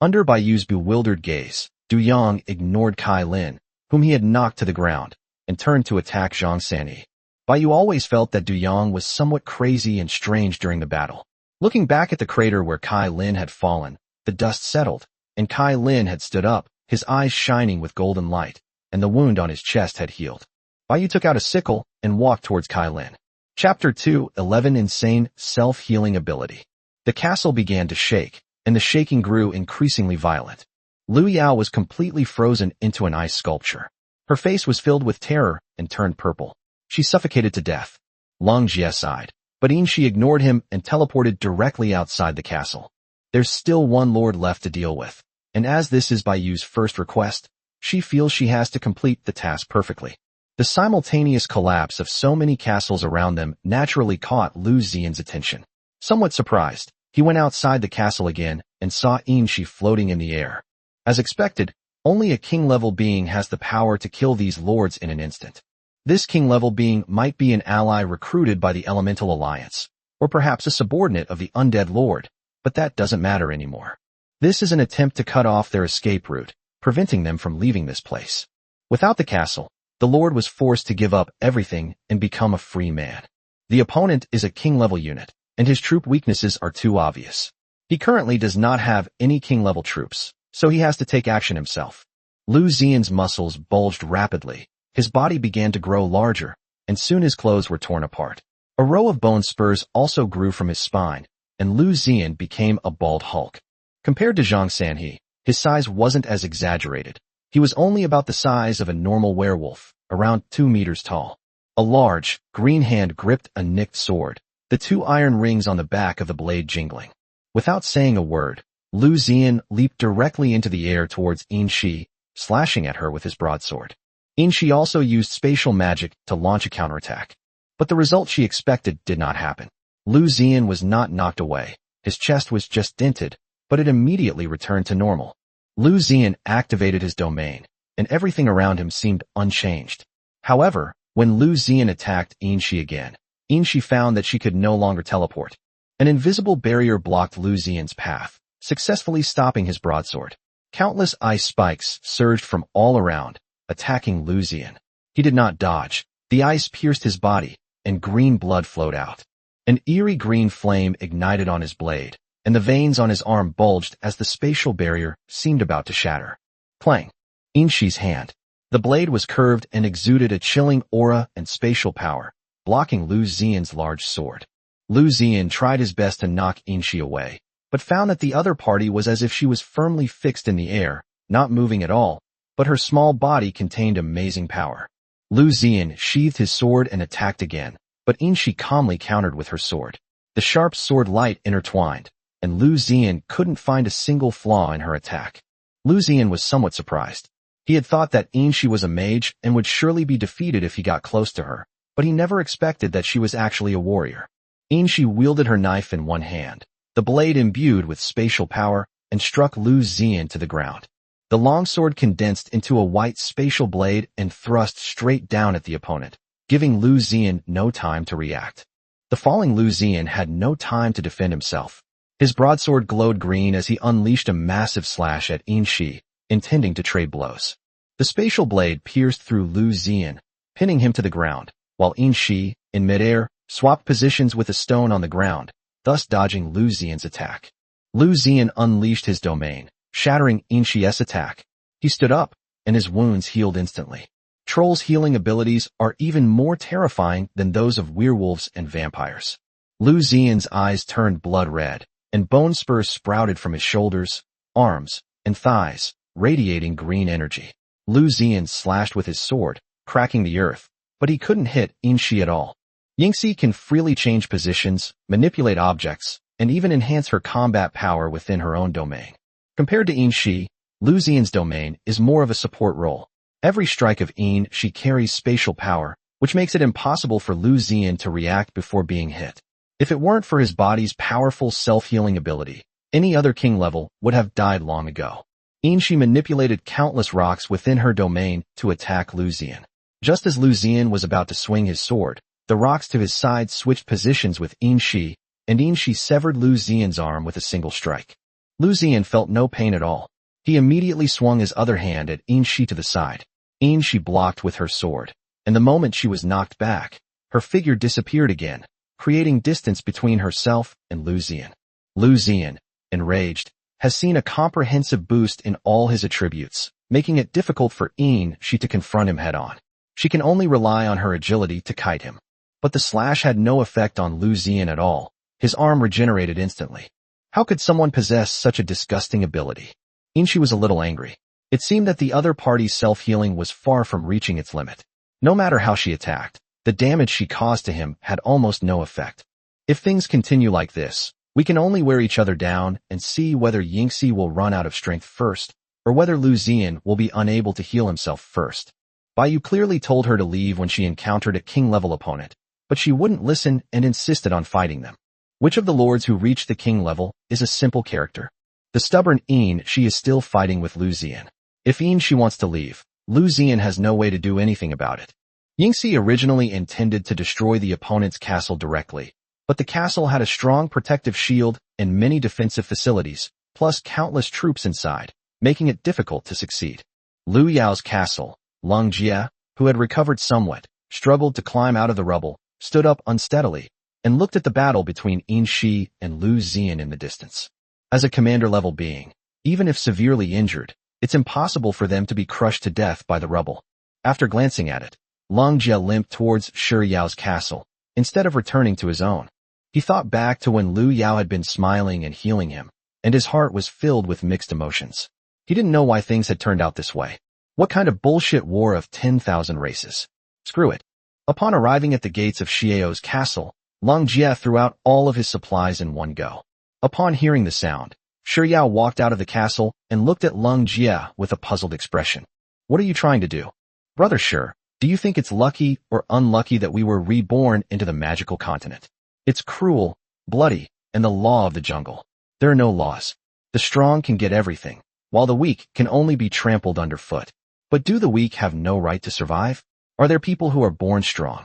Under Baiyu's bewildered gaze, Du Yang ignored Kai Lin, whom he had knocked to the ground, and turned to attack Zhang Sanhe. Bai always felt that Du Yang was somewhat crazy and strange during the battle. Looking back at the crater where Kai Lin had fallen, the dust settled, and Kai Lin had stood up, his eyes shining with golden light, and the wound on his chest had healed. Bai took out a sickle and walked towards Kai Lin. Chapter 2:11 Insane Self-Healing Ability. The castle began to shake, and the shaking grew increasingly violent. Lu Yao was completely frozen into an ice sculpture. Her face was filled with terror and turned purple. She suffocated to death. Long Jie sighed, but Yin Shi ignored him and teleported directly outside the castle. There's still one lord left to deal with, and as this is Bai Yu's first request, she feels she has to complete the task perfectly. The simultaneous collapse of so many castles around them naturally caught Lu Xian's attention. Somewhat surprised, he went outside the castle again and saw Yin Shi floating in the air. As expected, only a king-level being has the power to kill these lords in an instant. This king-level being might be an ally recruited by the Elemental Alliance, or perhaps a subordinate of the Undead Lord, but that doesn't matter anymore. This is an attempt to cut off their escape route, preventing them from leaving this place. Without the castle, the Lord was forced to give up everything and become a free man. The opponent is a king-level unit, and his troop weaknesses are too obvious. He currently does not have any king-level troops, so he has to take action himself. Lu Xian's muscles bulged rapidly, his body began to grow larger, and soon his clothes were torn apart. A row of bone spurs also grew from his spine, and Lu Xian became a bald hulk. Compared to Zhang Sanhe, his size wasn't as exaggerated. He was only about the size of a normal werewolf, around 2 meters tall. A large, green hand gripped a nicked sword, the 2 iron rings on the back of the blade jingling. Without saying a word, Lu Xian leaped directly into the air towards Yin Shi, slashing at her with his broadsword. Yin Shi also used spatial magic to launch a counterattack. But the result she expected did not happen. Lu Xian was not knocked away. His chest was just dented, but it immediately returned to normal. Lu Xian activated his domain, and everything around him seemed unchanged. However, when Lu Xian attacked Yin Shi again, Yin Shi found that she could no longer teleport. An invisible barrier blocked Lu Xian's path, successfully stopping his broadsword. Countless ice spikes surged from all around, attacking Lu Xian. He did not dodge. The ice pierced his body, and green blood flowed out. An eerie green flame ignited on his blade, and the veins on his arm bulged as the spatial barrier seemed about to shatter. Clang! Yin Shi's hand. The blade was curved and exuded a chilling aura and spatial power, blocking Lu Xian's large sword. Lu Xian tried his best to knock Yin Shi away, but found that the other party was as if she was firmly fixed in the air, not moving at all, but her small body contained amazing power. Lu Xian sheathed his sword and attacked again, but Yin Shi calmly countered with her sword. The sharp sword light intertwined, and Lu Xian couldn't find a single flaw in her attack. Lu Xian was somewhat surprised. He had thought that Yin Shi was a mage and would surely be defeated if he got close to her, but he never expected that she was actually a warrior. Yin Shi wielded her knife in one hand, the blade imbued with spatial power, and struck Lu Xian to the ground. The longsword condensed into a white spatial blade and thrust straight down at the opponent, giving Lu Xian no time to react. The falling Lu Xian had no time to defend himself. His broadsword glowed green as he unleashed a massive slash at Yin Shi, intending to trade blows. The spatial blade pierced through Lu Xian, pinning him to the ground, while Yin Shi, in midair, swapped positions with a stone on the ground, thus dodging Lu Xian's attack. Lu Xian unleashed his domain, shattering Yin Shi's attack. He stood up, and his wounds healed instantly. Trolls' healing abilities are even more terrifying than those of werewolves and vampires. Lu Xian's eyes turned blood red, and bone spurs sprouted from his shoulders, arms, and thighs, radiating green energy. Lu Xian slashed with his sword, cracking the earth, but he couldn't hit Yin Shi at all. Yingxi can freely change positions, manipulate objects, and even enhance her combat power within her own domain. Compared to Yin Shi, Lu Xian's domain is more of a support role. Every strike of Yin Shi carries spatial power, which makes it impossible for Lu Xian to react before being hit. If it weren't for his body's powerful self-healing ability, any other king level would have died long ago. Yin Shi manipulated countless rocks within her domain to attack Lu Xian. Just as Lu Xian was about to swing his sword, the rocks to his side switched positions with Yin Shi, and Yin Shi severed Lu Xian's arm with a single strike. Lu Xian felt no pain at all. He immediately swung his other hand at Yin Shi to the side. Yin Shi blocked with her sword, and the moment she was knocked back, her figure disappeared again, creating distance between herself and Lu Ziyan. Lu Ziyan, enraged, has seen a comprehensive boost in all his attributes, making it difficult for Yin Shi to confront him head-on. She can only rely on her agility to kite him. But the slash had no effect on Lu Ziyan at all. His arm regenerated instantly. How could someone possess such a disgusting ability? Yin Shi was a little angry. It seemed that the other party's self-healing was far from reaching its limit. No matter how she attacked, the damage she caused to him had almost no effect. If things continue like this, we can only wear each other down and see whether Yingxi will run out of strength first, or whether Lu Ziyan will be unable to heal himself first. Baiyu clearly told her to leave when she encountered a king-level opponent, but she wouldn't listen and insisted on fighting them. Which of the lords who reached the king level is a simple character? The stubborn Yin Shi is still fighting with Lu Ziyan. If Yin Shi wants to leave, Lu Ziyan has no way to do anything about it. Yingxi originally intended to destroy the opponent's castle directly, but the castle had a strong protective shield and many defensive facilities, plus countless troops inside, making it difficult to succeed. Lu Yao's castle, Lung Jie, who had recovered somewhat, struggled to climb out of the rubble, stood up unsteadily, and looked at the battle between Yin Shi and Lu Ziyan in the distance. As a commander-level being, even if severely injured, it's impossible for them to be crushed to death by the rubble. After glancing at it, Lung Jie limped towards Shi Yao's castle, instead of returning to his own. He thought back to when Lu Yao had been smiling and healing him, and his heart was filled with mixed emotions. He didn't know why things had turned out this way. What kind of bullshit war of 10,000 races? Screw it. Upon arriving at the gates of Xiao's castle, Lung Jie threw out all of his supplies in one go. Upon hearing the sound, Shi Yao walked out of the castle and looked at Lung Jie with a puzzled expression. What are you trying to do? Brother Shi, do you think it's lucky or unlucky that we were reborn into the magical continent? It's cruel, bloody, and the law of the jungle. There are no laws. The strong can get everything, while the weak can only be trampled underfoot. But do the weak have no right to survive? Are there people who are born strong?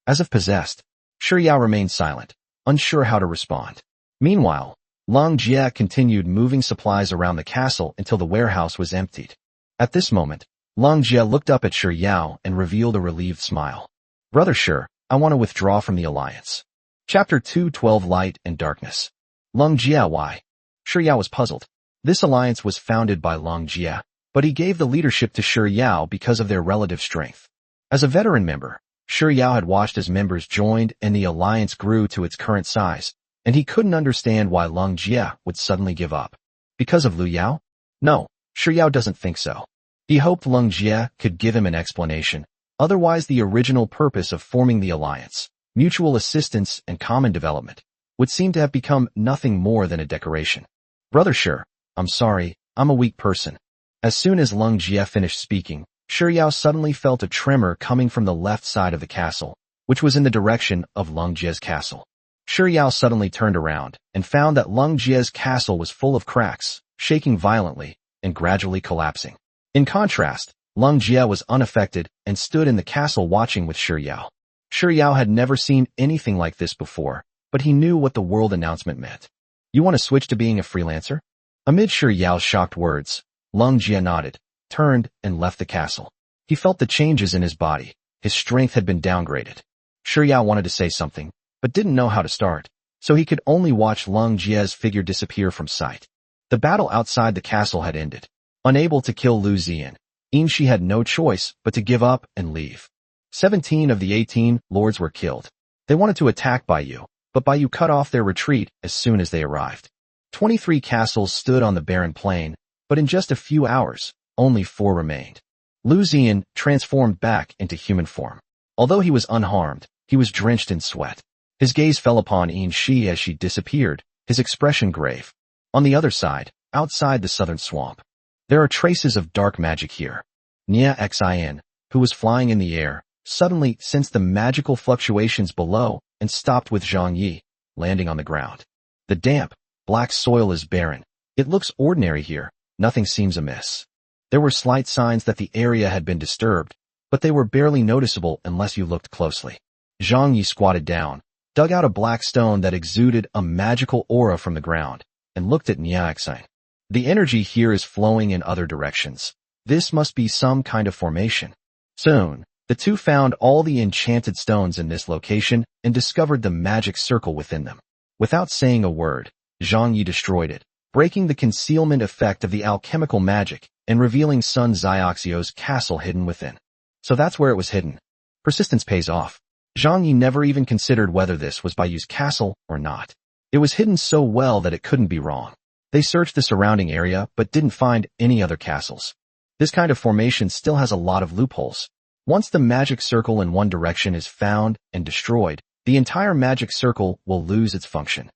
As if possessed, Shi Yao remained silent, unsure how to respond. Meanwhile, Lung Jie continued moving supplies around the castle until the warehouse was emptied. At this moment, Lung Jie looked up at Shi Yao and revealed a relieved smile. Brother Shi, I want to withdraw from the alliance. Chapter 2:12 Light and Darkness. Lung Jie, why? Shi Yao was puzzled. This alliance was founded by Lung Jie, but he gave the leadership to Shi Yao because of their relative strength. As a veteran member, Shi Yao had watched as members joined and the alliance grew to its current size, and he couldn't understand why Lung Jie would suddenly give up. Because of Lu Yao? No, Shi Yao doesn't think so. He hoped Lung Jie could give him an explanation, otherwise the original purpose of forming the alliance, mutual assistance and common development, would seem to have become nothing more than a decoration. Brother Shi, I'm sorry, I'm a weak person. As soon as Lung Jie finished speaking, Shi Yao suddenly felt a tremor coming from the left side of the castle, which was in the direction of Lung Jie's castle. Shi Yao suddenly turned around and found that Lung Jie's castle was full of cracks, shaking violently and gradually collapsing. In contrast, Lung Jie was unaffected and stood in the castle watching with Shi Yao. Shi Yao had never seen anything like this before, but he knew what the world announcement meant. You want to switch to being a freelancer? Amid Shi Yao's shocked words, Lung Jie nodded, turned, and left the castle. He felt the changes in his body. His strength had been downgraded. Shi Yao wanted to say something, but didn't know how to start, so he could only watch Lung Jie's figure disappear from sight. The battle outside the castle had ended. Unable to kill Lu Ziyan, Yin Shi had no choice but to give up and leave. 17 of the 18 lords were killed. They wanted to attack Baiyu, but Baiyu cut off their retreat as soon as they arrived. 23 castles stood on the barren plain, but in just a few hours, only 4 remained. Lu Ziyan transformed back into human form. Although he was unharmed, he was drenched in sweat. His gaze fell upon Yin Shi as she disappeared, his expression grave. On the other side, outside the southern swamp, there are traces of dark magic here. Nia Xin, who was flying in the air, suddenly sensed the magical fluctuations below and stopped with Zhang Yi, landing on the ground. The damp, black soil is barren. It looks ordinary here. Nothing seems amiss. There were slight signs that the area had been disturbed, but they were barely noticeable unless you looked closely. Zhang Yi squatted down, dug out a black stone that exuded a magical aura from the ground, and looked at Nia Xin. The energy here is flowing in other directions. This must be some kind of formation. Soon, The two found all the enchanted stones in this location and discovered the magic circle within them. Without saying a word, Zhang Yi destroyed it, breaking the concealment effect of the alchemical magic and revealing Sun Xiaoxio's castle hidden within. So that's where it was hidden. Persistence pays off. Zhang Yi never even considered whether this was Bai Yu's castle or not. It was hidden so well that it couldn't be wrong. They searched the surrounding area but didn't find any other castles. This kind of formation still has a lot of loopholes. Once the magic circle in one direction is found and destroyed, the entire magic circle will lose its function.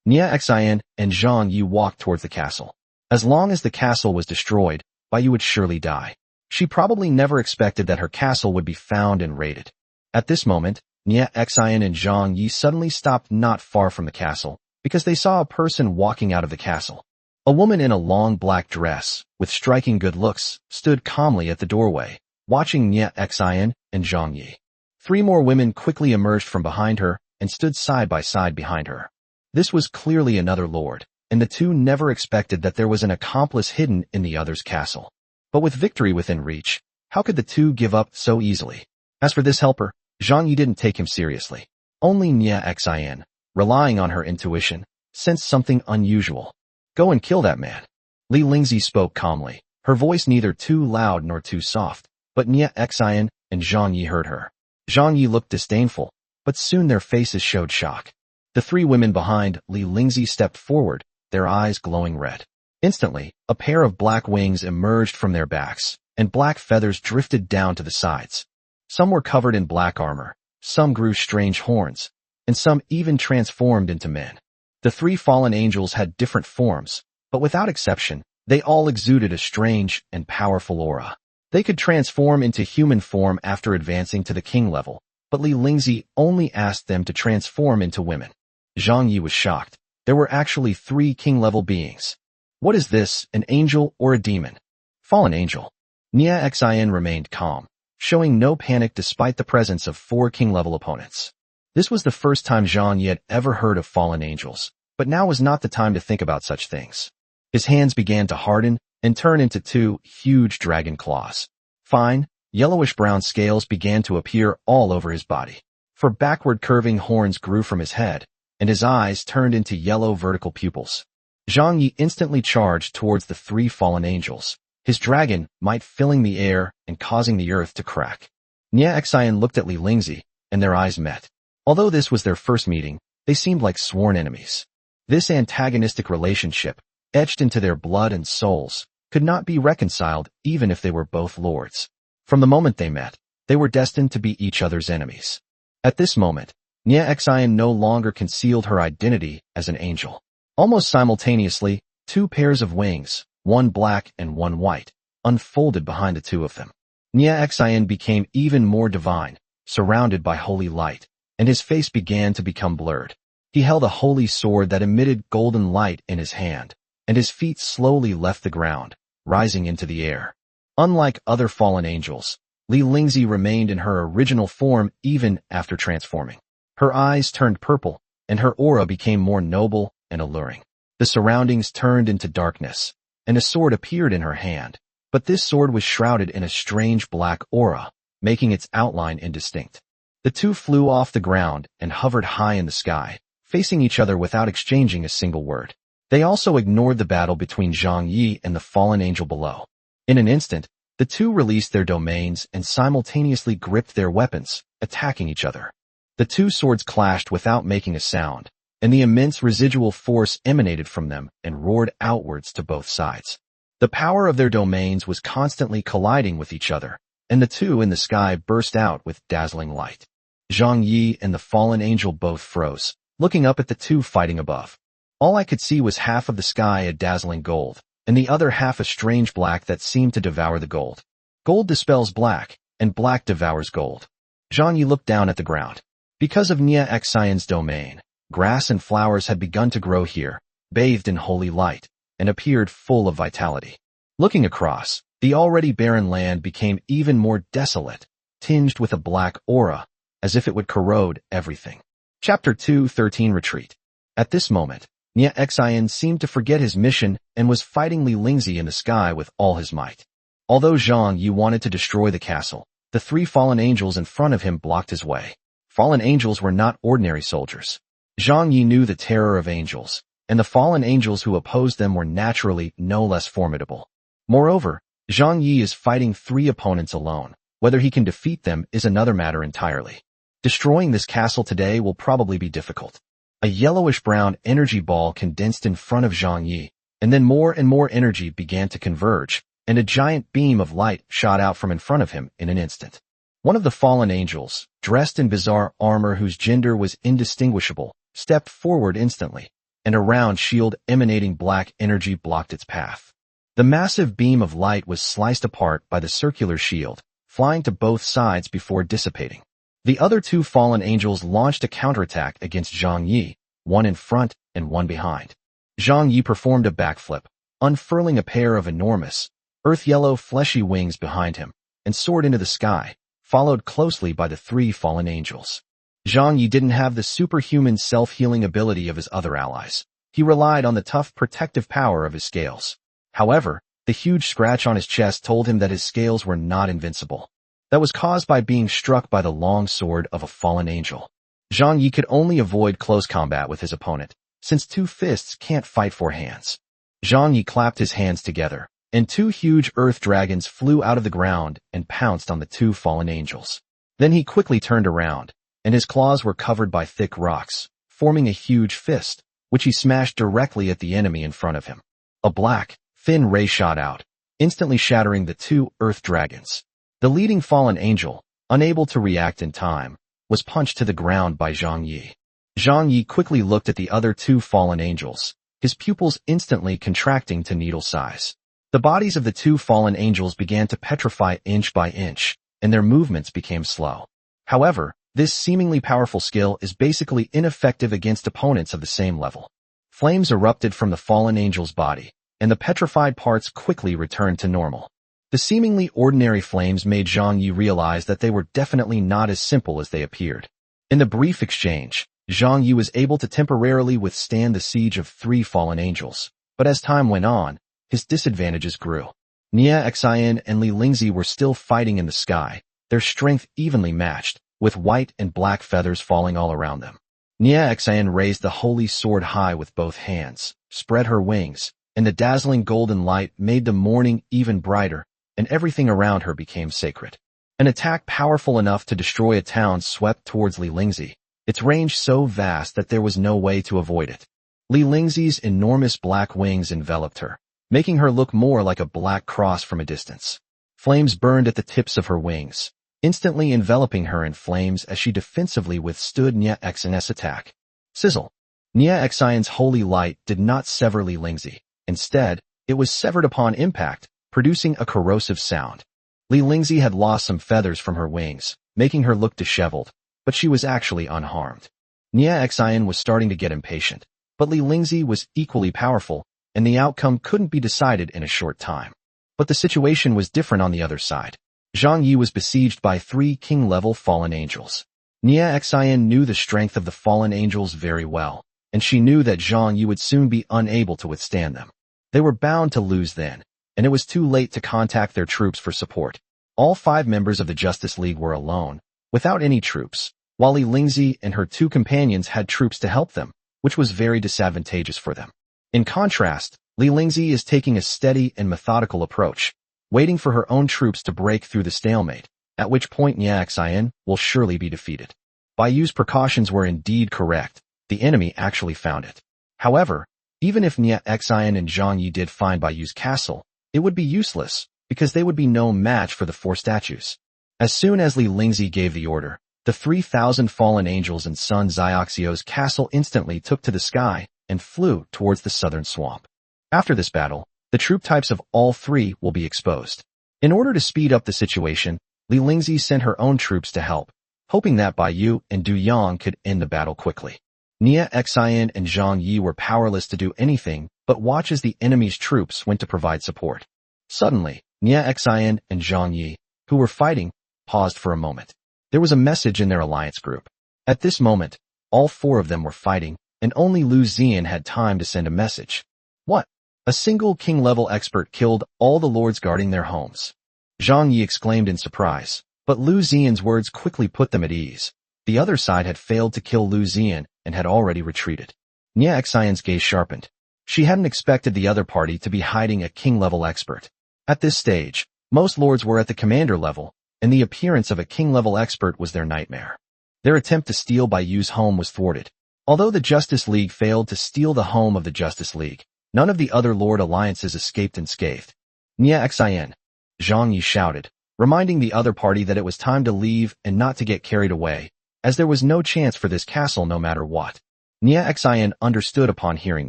Nia Xian and Zhang Yi walked towards the castle. As long as the castle was destroyed, Bai Yu would surely die. She probably never expected that her castle would be found and raided. At this moment, Nia Xian and Zhang Yi suddenly stopped not far from the castle, because they saw a person walking out of the castle. A woman in a long black dress, with striking good looks, stood calmly at the doorway, watching Nia Xian and Zhang Yi. 3 more women quickly emerged from behind her and stood side by side behind her. This was clearly another lord, and the two never expected that there was an accomplice hidden in the other's castle. But with victory within reach, how could the two give up so easily? As for this helper, Zhang Yi didn't take him seriously. Only Nia Xian, relying on her intuition, sensed something unusual. Go and kill that man. Li Lingzi spoke calmly, her voice neither too loud nor too soft, but Nia Xian and Zhang Yi heard her. Zhang Yi looked disdainful, but soon their faces showed shock. The 3 women behind Li Lingzi stepped forward, their eyes glowing red. Instantly, a pair of black wings emerged from their backs, and black feathers drifted down to the sides. Some were covered in black armor, some grew strange horns, and some even transformed into men. The 3 fallen angels had different forms, but without exception, they all exuded a strange and powerful aura. They could transform into human form after advancing to the king level, but Li Lingzi only asked them to transform into women. Zhang Yi was shocked. There were actually 3 king-level beings. What is this, an angel or a demon? Fallen angel. Nia Xian remained calm, showing no panic despite the presence of 4 king-level opponents. This was the first time Zhang Yi had ever heard of fallen angels, but now was not the time to think about such things. His hands began to harden and turn into 2 huge dragon claws. Fine, yellowish-brown scales began to appear all over his body. 4 backward curving horns grew from his head, and his eyes turned into yellow vertical pupils. Zhang Yi instantly charged towards the 3 fallen angels, his dragon might filling the air and causing the earth to crack. Nia Xian looked at Li Lingzi, and their eyes met. Although this was their first meeting, they seemed like sworn enemies. This antagonistic relationship, etched into their blood and souls, could not be reconciled even if they were both lords. From the moment they met, they were destined to be each other's enemies. At this moment, Nia Xian no longer concealed her identity as an angel. Almost simultaneously, 2 pairs of wings, one black and one white, unfolded behind the 2 of them. Nia Xian became even more divine, surrounded by holy light, and his face began to become blurred. He held a holy sword that emitted golden light in his hand, and his feet slowly left the ground, rising into the air. Unlike other fallen angels, Li Lingzi remained in her original form even after transforming. Her eyes turned purple, and her aura became more noble and alluring. The surroundings turned into darkness, and a sword appeared in her hand, but this sword was shrouded in a strange black aura, making its outline indistinct. The 2 flew off the ground and hovered high in the sky, facing each other without exchanging a single word. They also ignored the battle between Zhang Yi and the fallen angel below. In an instant, the 2 released their domains and simultaneously gripped their weapons, attacking each other. The 2 swords clashed without making a sound, and the immense residual force emanated from them and roared outwards to both sides. The power of their domains was constantly colliding with each other, and the 2 in the sky burst out with dazzling light. Zhang Yi and the fallen angel both froze, looking up at the 2 fighting above. All I could see was half of the sky a dazzling gold, and the other half a strange black that seemed to devour the gold. Gold dispels black, and black devours gold. Zhang Yi looked down at the ground. Because of Nia Xian's domain, grass and flowers had begun to grow here, bathed in holy light, and appeared full of vitality. Looking across, the already barren land became even more desolate, tinged with a black aura, as if it would corrode everything. Chapter 2:13 Retreat. At this moment, Nia Xian seemed to forget his mission and was fighting Li Lingzi in the sky with all his might. Although Zhang Yi wanted to destroy the castle, The three fallen angels in front of him blocked his way. Fallen angels were not ordinary soldiers. Zhang Yi knew the terror of angels, and the fallen angels who opposed them were naturally no less formidable. Moreover, Zhang Yi is fighting three opponents alone. Whether he can defeat them is another matter entirely. Destroying this castle today will probably be difficult. A yellowish-brown energy ball condensed in front of Zhang Yi, and then more and more energy began to converge, and a giant beam of light shot out from in front of him in an instant. One of the fallen angels, dressed in bizarre armor whose gender was indistinguishable, stepped forward instantly, and a round shield emanating black energy blocked its path. The massive beam of light was sliced apart by the circular shield, flying to both sides before dissipating. The other two fallen angels launched a counterattack against Zhang Yi, one in front and one behind. Zhang Yi performed a backflip, unfurling a pair of enormous, earth-yellow fleshy wings behind him, and soared into the sky, followed closely by the three fallen angels. Zhang Yi didn't have the superhuman self-healing ability of his other allies. He relied on the tough protective power of his scales. However, the huge scratch on his chest told him that his scales were not invincible. That was caused by being struck by the long sword of a fallen angel. Zhang Yi could only avoid close combat with his opponent, since two fists can't fight four hands. Zhang Yi clapped his hands together, and two huge earth dragons flew out of the ground and pounced on the two fallen angels. Then he quickly turned around, and his claws were covered by thick rocks, forming a huge fist, which he smashed directly at the enemy in front of him. A black, thin ray shot out, instantly shattering the two earth dragons. The leading fallen angel, unable to react in time, was punched to the ground by Zhang Yi. Zhang Yi quickly looked at the other two fallen angels, his pupils instantly contracting to needle size. The bodies of the two fallen angels began to petrify inch by inch, and their movements became slow. However, this seemingly powerful skill is basically ineffective against opponents of the same level. Flames erupted from the fallen angel's body, and the petrified parts quickly returned to normal. The seemingly ordinary flames made Zhang Yi realize that they were definitely not as simple as they appeared. In the brief exchange, Zhang Yi was able to temporarily withstand the siege of three fallen angels, but as time went on, his disadvantages grew. Nia Xian and Li Lingzi were still fighting in the sky, their strength evenly matched, with white and black feathers falling all around them. Nia Xian raised the holy sword high with both hands, spread her wings, and the dazzling golden light made the morning even brighter, and everything around her became sacred. An attack powerful enough to destroy a town swept towards Li Lingzi, its range so vast that there was no way to avoid it. Li Lingzi's enormous black wings enveloped her, making her look more like a black cross from a distance. Flames burned at the tips of her wings, instantly enveloping her in flames as she defensively withstood Nia Xian's attack. Sizzle! Nia Xian's holy light did not sever Li Lingzi. Instead, it was severed upon impact, producing a corrosive sound. Li Lingzi had lost some feathers from her wings, making her look disheveled, but she was actually unharmed. Nia Xian was starting to get impatient, but Li Lingzi was equally powerful, and the outcome couldn't be decided in a short time. But the situation was different on the other side. Zhang Yi was besieged by three king-level fallen angels. Nia Xian knew the strength of the fallen angels very well, and she knew that Zhang Yi would soon be unable to withstand them. They were bound to lose then, and it was too late to contact their troops for support. All 5 members of the Justice League were alone, without any troops, while Li Lingzi and her 2 companions had troops to help them, which was very disadvantageous for them. In contrast, Li Lingzi is taking a steady and methodical approach, waiting for her own troops to break through the stalemate, at which point Nia Xian will surely be defeated. Bai Yu's precautions were indeed correct. The enemy actually found it. However, even if Nia Xian and Zhang Yi did find Bai Yu's castle, it would be useless, because they would be no match for the 4 statues. As soon as Li Lingzi gave the order, the 3,000 fallen angels in Sun Xiaoxio's castle instantly took to the sky and flew towards the southern swamp. After this battle, the troop types of all 3 will be exposed. In order to speed up the situation, Li Lingzi sent her own troops to help, hoping that Bai Yu and Du Yang could end the battle quickly. Nia Xian and Zhang Yi were powerless to do anything but watch as the enemy's troops went to provide support. Suddenly, Nia Xian and Zhang Yi, who were fighting, paused for a moment. There was a message in their alliance group. At this moment, all 4 of them were fighting, and only Lu Zian had time to send a message. What? A single king-level expert killed all the lords guarding their homes. Zhang Yi exclaimed in surprise, But Lu Xian's words quickly put them at ease. The other side had failed to kill Lu Xian and had already retreated. Nia Xian's gaze sharpened. She hadn't expected the other party to be hiding a king-level expert. At this stage, most lords were at the commander level, and the appearance of a king-level expert was their nightmare. Their attempt to steal Bai Yu's home was thwarted. Although the Justice League failed to steal the home of the Justice League, none of the other lord alliances escaped unscathed. Nia Xian, Zhang Yi shouted, reminding the other party that it was time to leave and not to get carried away, as there was no chance for this castle no matter what. Nia Xian understood upon hearing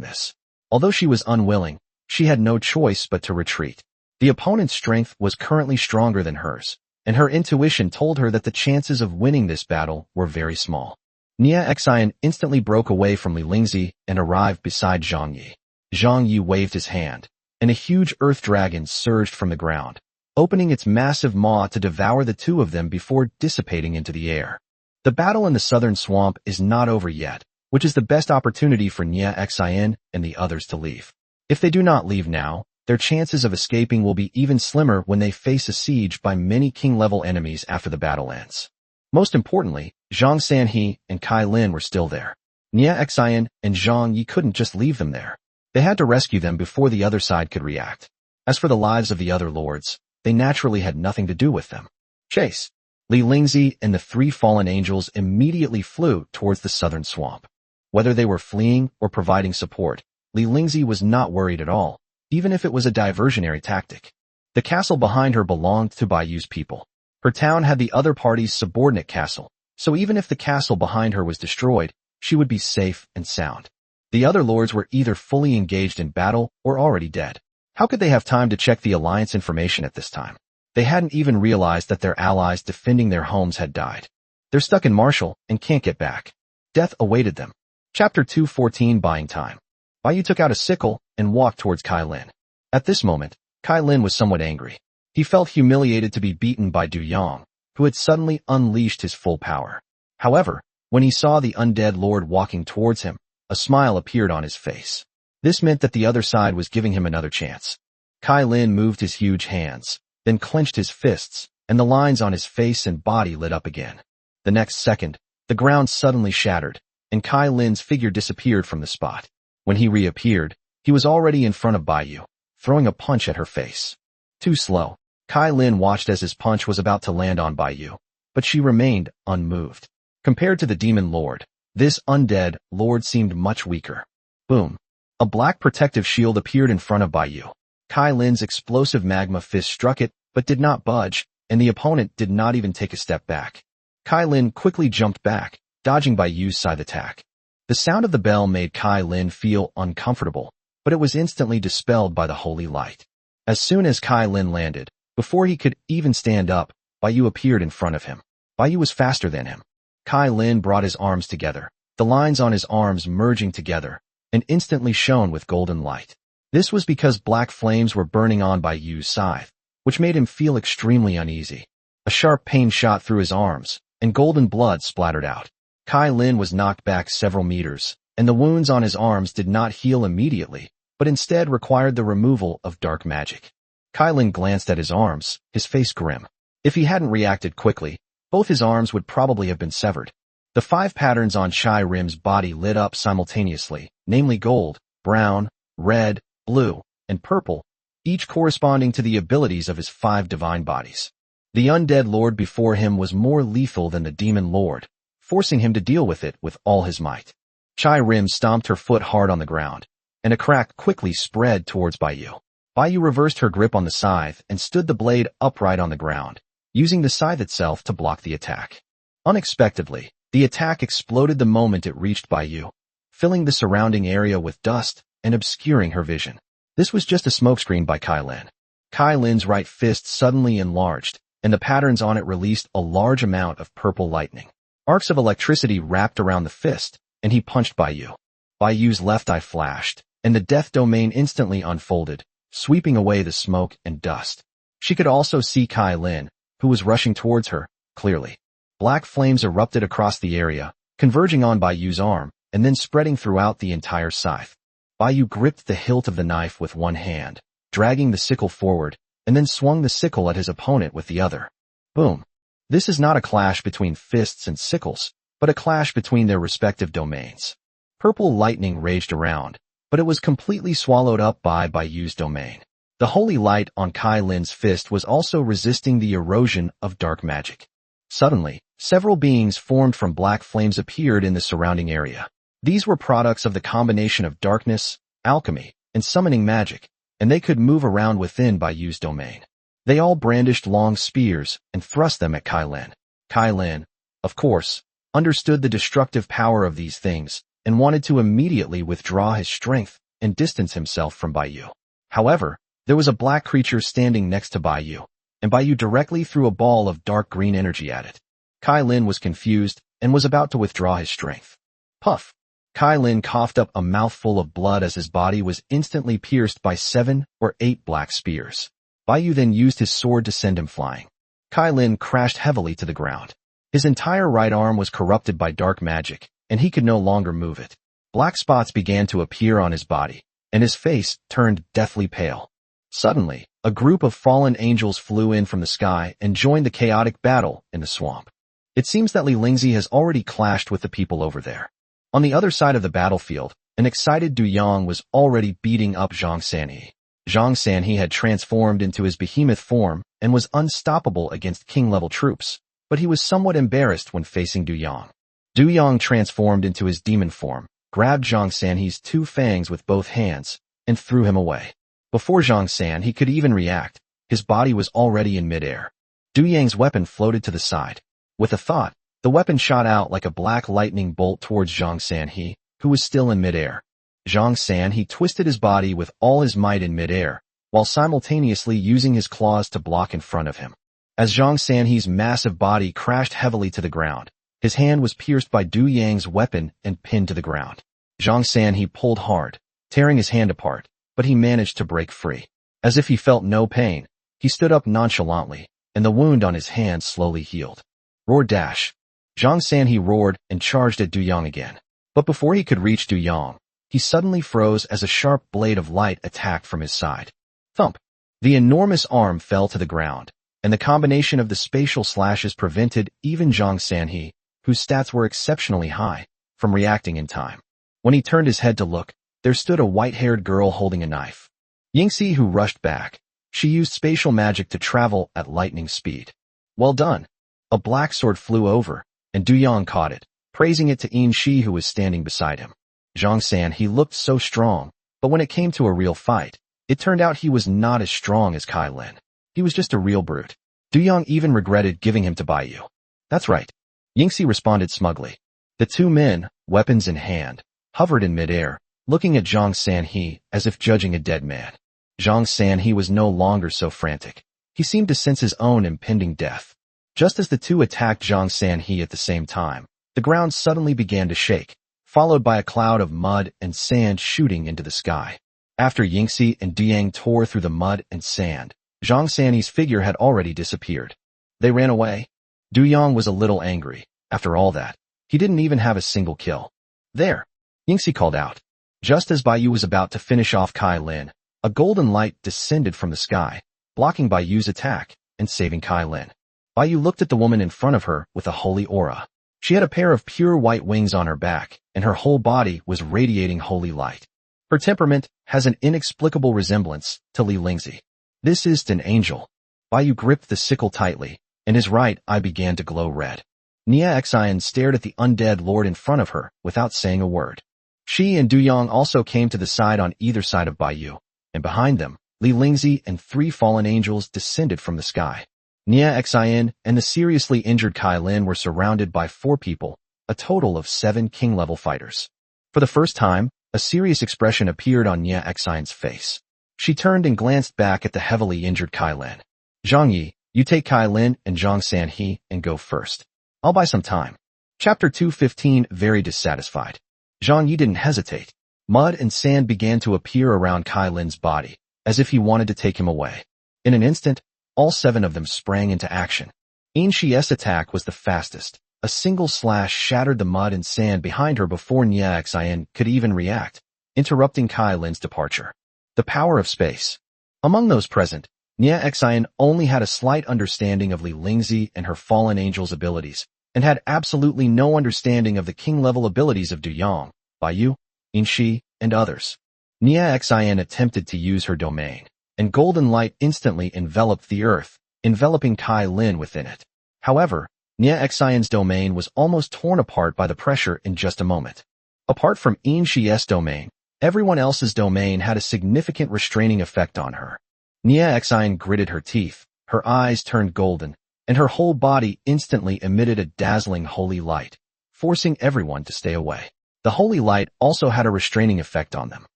this. Although she was unwilling, she had no choice but to retreat. The opponent's strength was currently stronger than hers, and her intuition told her that the chances of winning this battle were very small. Nia Xian instantly broke away from Li Lingzi and arrived beside Zhang Yi. Zhang Yi waved his hand, and a huge earth dragon surged from the ground, opening its massive maw to devour the two of them before dissipating into the air. The battle in the southern swamp is not over yet, which is the best opportunity for Nia Xian and the others to leave. If they do not leave now, their chances of escaping will be even slimmer when they face a siege by many king-level enemies after the battle ends. Most importantly, Zhang Sanhe and Kai Lin were still there. Nia Xian and Zhang Yi couldn't just leave them there. They had to rescue them before the other side could react. As for the lives of the other lords, they naturally had nothing to do with them. Chase. Li Lingzi and the three fallen angels immediately flew towards the southern swamp. Whether they were fleeing or providing support, Li Lingzi was not worried at all, even if it was a diversionary tactic. The castle behind her belonged to Bai Yu's people. Her town had the other party's subordinate castle, so even if the castle behind her was destroyed, she would be safe and sound. The other lords were either fully engaged in battle or already dead. How could they have time to check the alliance information at this time? They hadn't even realized that their allies defending their homes had died. They're stuck in Marshall and can't get back. Death awaited them. Chapter 214 Buying Time. Bai Yu took out a sickle and walked towards Kai Lin. At this moment, Kai Lin was somewhat angry. He felt humiliated to be beaten by Du Yang, who had suddenly unleashed his full power. However, when he saw the undead lord walking towards him, a smile appeared on his face. This meant that the other side was giving him another chance. Kai Lin moved his huge hands, then clenched his fists, and the lines on his face and body lit up again. The next second, the ground suddenly shattered, and Kai Lin's figure disappeared from the spot. When he reappeared, he was already in front of Bai Yu, throwing a punch at her face. Too slow. Kai Lin watched as his punch was about to land on Bai Yu, but she remained unmoved. Compared to the demon lord, this undead lord seemed much weaker. Boom. A black protective shield appeared in front of Bai Yu. Kai Lin's explosive magma fist struck it, but did not budge, and the opponent did not even take a step back. Kai Lin quickly jumped back, dodging Bai Yu's side attack. The sound of the bell made Kai Lin feel uncomfortable, but it was instantly dispelled by the holy light. As soon as Kai Lin landed, before he could even stand up, Bai Yu appeared in front of him. Bai Yu was faster than him. Kai Lin brought his arms together, the lines on his arms merging together, and instantly shone with golden light. This was because black flames were burning on Bai Yu's scythe, which made him feel extremely uneasy. A sharp pain shot through his arms, and golden blood splattered out. Kai Lin was knocked back several meters, and the wounds on his arms did not heal immediately, but instead required the removal of dark magic. Kai Lin glanced at his arms, his face grim. If he hadn't reacted quickly, both his arms would probably have been severed. The 5 patterns on Chai Rim's body lit up simultaneously, namely gold, brown, red, blue, and purple, each corresponding to the abilities of his 5 divine bodies. The undead lord before him was more lethal than the demon lord, forcing him to deal with it with all his might. Chai Rim stomped her foot hard on the ground, and a crack quickly spread towards Bai Yu. Bai Yu reversed her grip on the scythe and stood the blade upright on the ground, using the scythe itself to block the attack. Unexpectedly, the attack exploded the moment it reached Bai Yu, filling the surrounding area with dust and obscuring her vision. This was just a smokescreen by Kai Lin. Kai Lin's right fist suddenly enlarged, and the patterns on it released a large amount of purple lightning. Arcs of electricity wrapped around the fist, and he punched Bai Yu. Bai Yu's left eye flashed, and the death domain instantly unfolded, sweeping away the smoke and dust. She could also see Kai Lin, who was rushing towards her, clearly. Black flames erupted across the area, converging on Bai Yu's arm, and then spreading throughout the entire scythe. Bai Yu gripped the hilt of the knife with one hand, dragging the sickle forward, and then swung the sickle at his opponent with the other. Boom. This is not a clash between fists and sickles, but a clash between their respective domains. Purple lightning raged around, but it was completely swallowed up by Yu's domain. The holy light on Kai Lin's fist was also resisting the erosion of dark magic. Suddenly, several beings formed from black flames appeared in the surrounding area. These were products of the combination of darkness, alchemy, and summoning magic, and they could move around within Yu's domain. They all brandished long spears and thrust them at Kai Lin. Kai Lin, of course, understood the destructive power of these things and wanted to immediately withdraw his strength and distance himself from Yu. However, there was a black creature standing next to Yu, and Yu directly threw a ball of dark green energy at it. Kai Lin was confused and was about to withdraw his strength. Puff! Kai Lin coughed up a mouthful of blood as his body was instantly pierced by 7 or 8 black spears. Yu then used his sword to send him flying. Kai Lin crashed heavily to the ground. His entire right arm was corrupted by dark magic, and he could no longer move it. Black spots began to appear on his body, and his face turned deathly pale. Suddenly, a group of fallen angels flew in from the sky and joined the chaotic battle in the swamp. It seems that Li Lingzi has already clashed with the people over there. On the other side of the battlefield, an excited Du Yang was already beating up Zhang Sanhe. Zhang Sanhe had transformed into his behemoth form and was unstoppable against king-level troops, but he was somewhat embarrassed when facing Du Yang. Du Yang transformed into his demon form, grabbed Zhang Sanhe's 2 fangs with both hands, and threw him away. Before Zhang Sanhe could even react, his body was already in midair. Du Yang's weapon floated to the side. With a thought, the weapon shot out like a black lightning bolt towards Zhang Sanhe, who was still in midair. Zhang Sanhe twisted his body with all his might in midair, while simultaneously using his claws to block in front of him. As Zhang Sanhe's massive body crashed heavily to the ground, his hand was pierced by Du Yang's weapon and pinned to the ground. Zhang Sanhe pulled hard, tearing his hand apart, but he managed to break free. As if he felt no pain, he stood up nonchalantly, and the wound on his hand slowly healed. Roar dash! Zhang Sanhe roared and charged at Du Yang again. But before he could reach Du Yang, he suddenly froze as a sharp blade of light attacked from his side. Thump! The enormous arm fell to the ground, and the combination of the spatial slashes prevented even Zhang Sanhe, whose stats were exceptionally high, from reacting in time. When he turned his head to look, there stood a white-haired girl holding a knife. Yingxi, who rushed back. She used spatial magic to travel at lightning speed. Well done! A black sword flew over, and Du Yang caught it, praising it to Yin Shi, who was standing beside him. Zhang Sanhe looked so strong, but when it came to a real fight, it turned out he was not as strong as Kai Lin. He was just a real brute. Du Yang even regretted giving him to Yu. That's right. Yingxi responded smugly. The 2 men, weapons in hand, hovered in midair, looking at Zhang Sanhe as if judging a dead man. Zhang Sanhe was no longer so frantic. He seemed to sense his own impending death. Just as the 2 attacked Zhang Sanhe at the same time, the ground suddenly began to shake, followed by a cloud of mud and sand shooting into the sky. After Yingxi and Du Yang tore through the mud and sand, Zhang Sanhe's figure had already disappeared. They ran away. Du Yang was a little angry. After all that, he didn't even have a single kill. There! Yingxi called out. Just as Yu was about to finish off Kai Lin, a golden light descended from the sky, blocking Yu's attack and saving Kai Lin. Yu looked at the woman in front of her with a holy aura. She had a pair of pure white wings on her back, and her whole body was radiating holy light. Her temperament has an inexplicable resemblance to Li Lingzi. This is an angel. Yu gripped the sickle tightly, and his right eye began to glow red. Nia Xian stared at the undead lord in front of her without saying a word. She and Du Yang also came to the side on either side of Yu, and behind them, Li Lingzi and 3 fallen angels descended from the sky. Nia Xian and the seriously injured Kai Lin were surrounded by 4 people, a total of 7 king-level fighters. For the first time, a serious expression appeared on Nia Xian's face. She turned and glanced back at the heavily injured Kai Lin. Zhang Yi, you take Kai Lin and Zhang Sanhe and go first. I'll buy some time. Chapter 215. Very dissatisfied. Zhang Yi didn't hesitate. Mud and sand began to appear around Kai Lin's body, as if he wanted to take him away. In an instant, all 7 of them sprang into action. Yin Shi's attack was the fastest. A single slash shattered the mud and sand behind her before Nia Xian could even react, interrupting Kai Lin's departure. The power of space. Among those present, Nia Xian only had a slight understanding of Li Lingzi and her fallen angel's abilities, and had absolutely no understanding of the king-level abilities of Du Yang, Baiyu, Yin Shi, and others. Nia Xian attempted to use her domain, and golden light instantly enveloped the earth, enveloping Kai Lin within it. However, Nia Xian's domain was almost torn apart by the pressure in just a moment. Apart from Yin Shi's domain, everyone else's domain had a significant restraining effect on her. Nia Xian gritted her teeth, her eyes turned golden, and her whole body instantly emitted a dazzling holy light, forcing everyone to stay away. The holy light also had a restraining effect on them.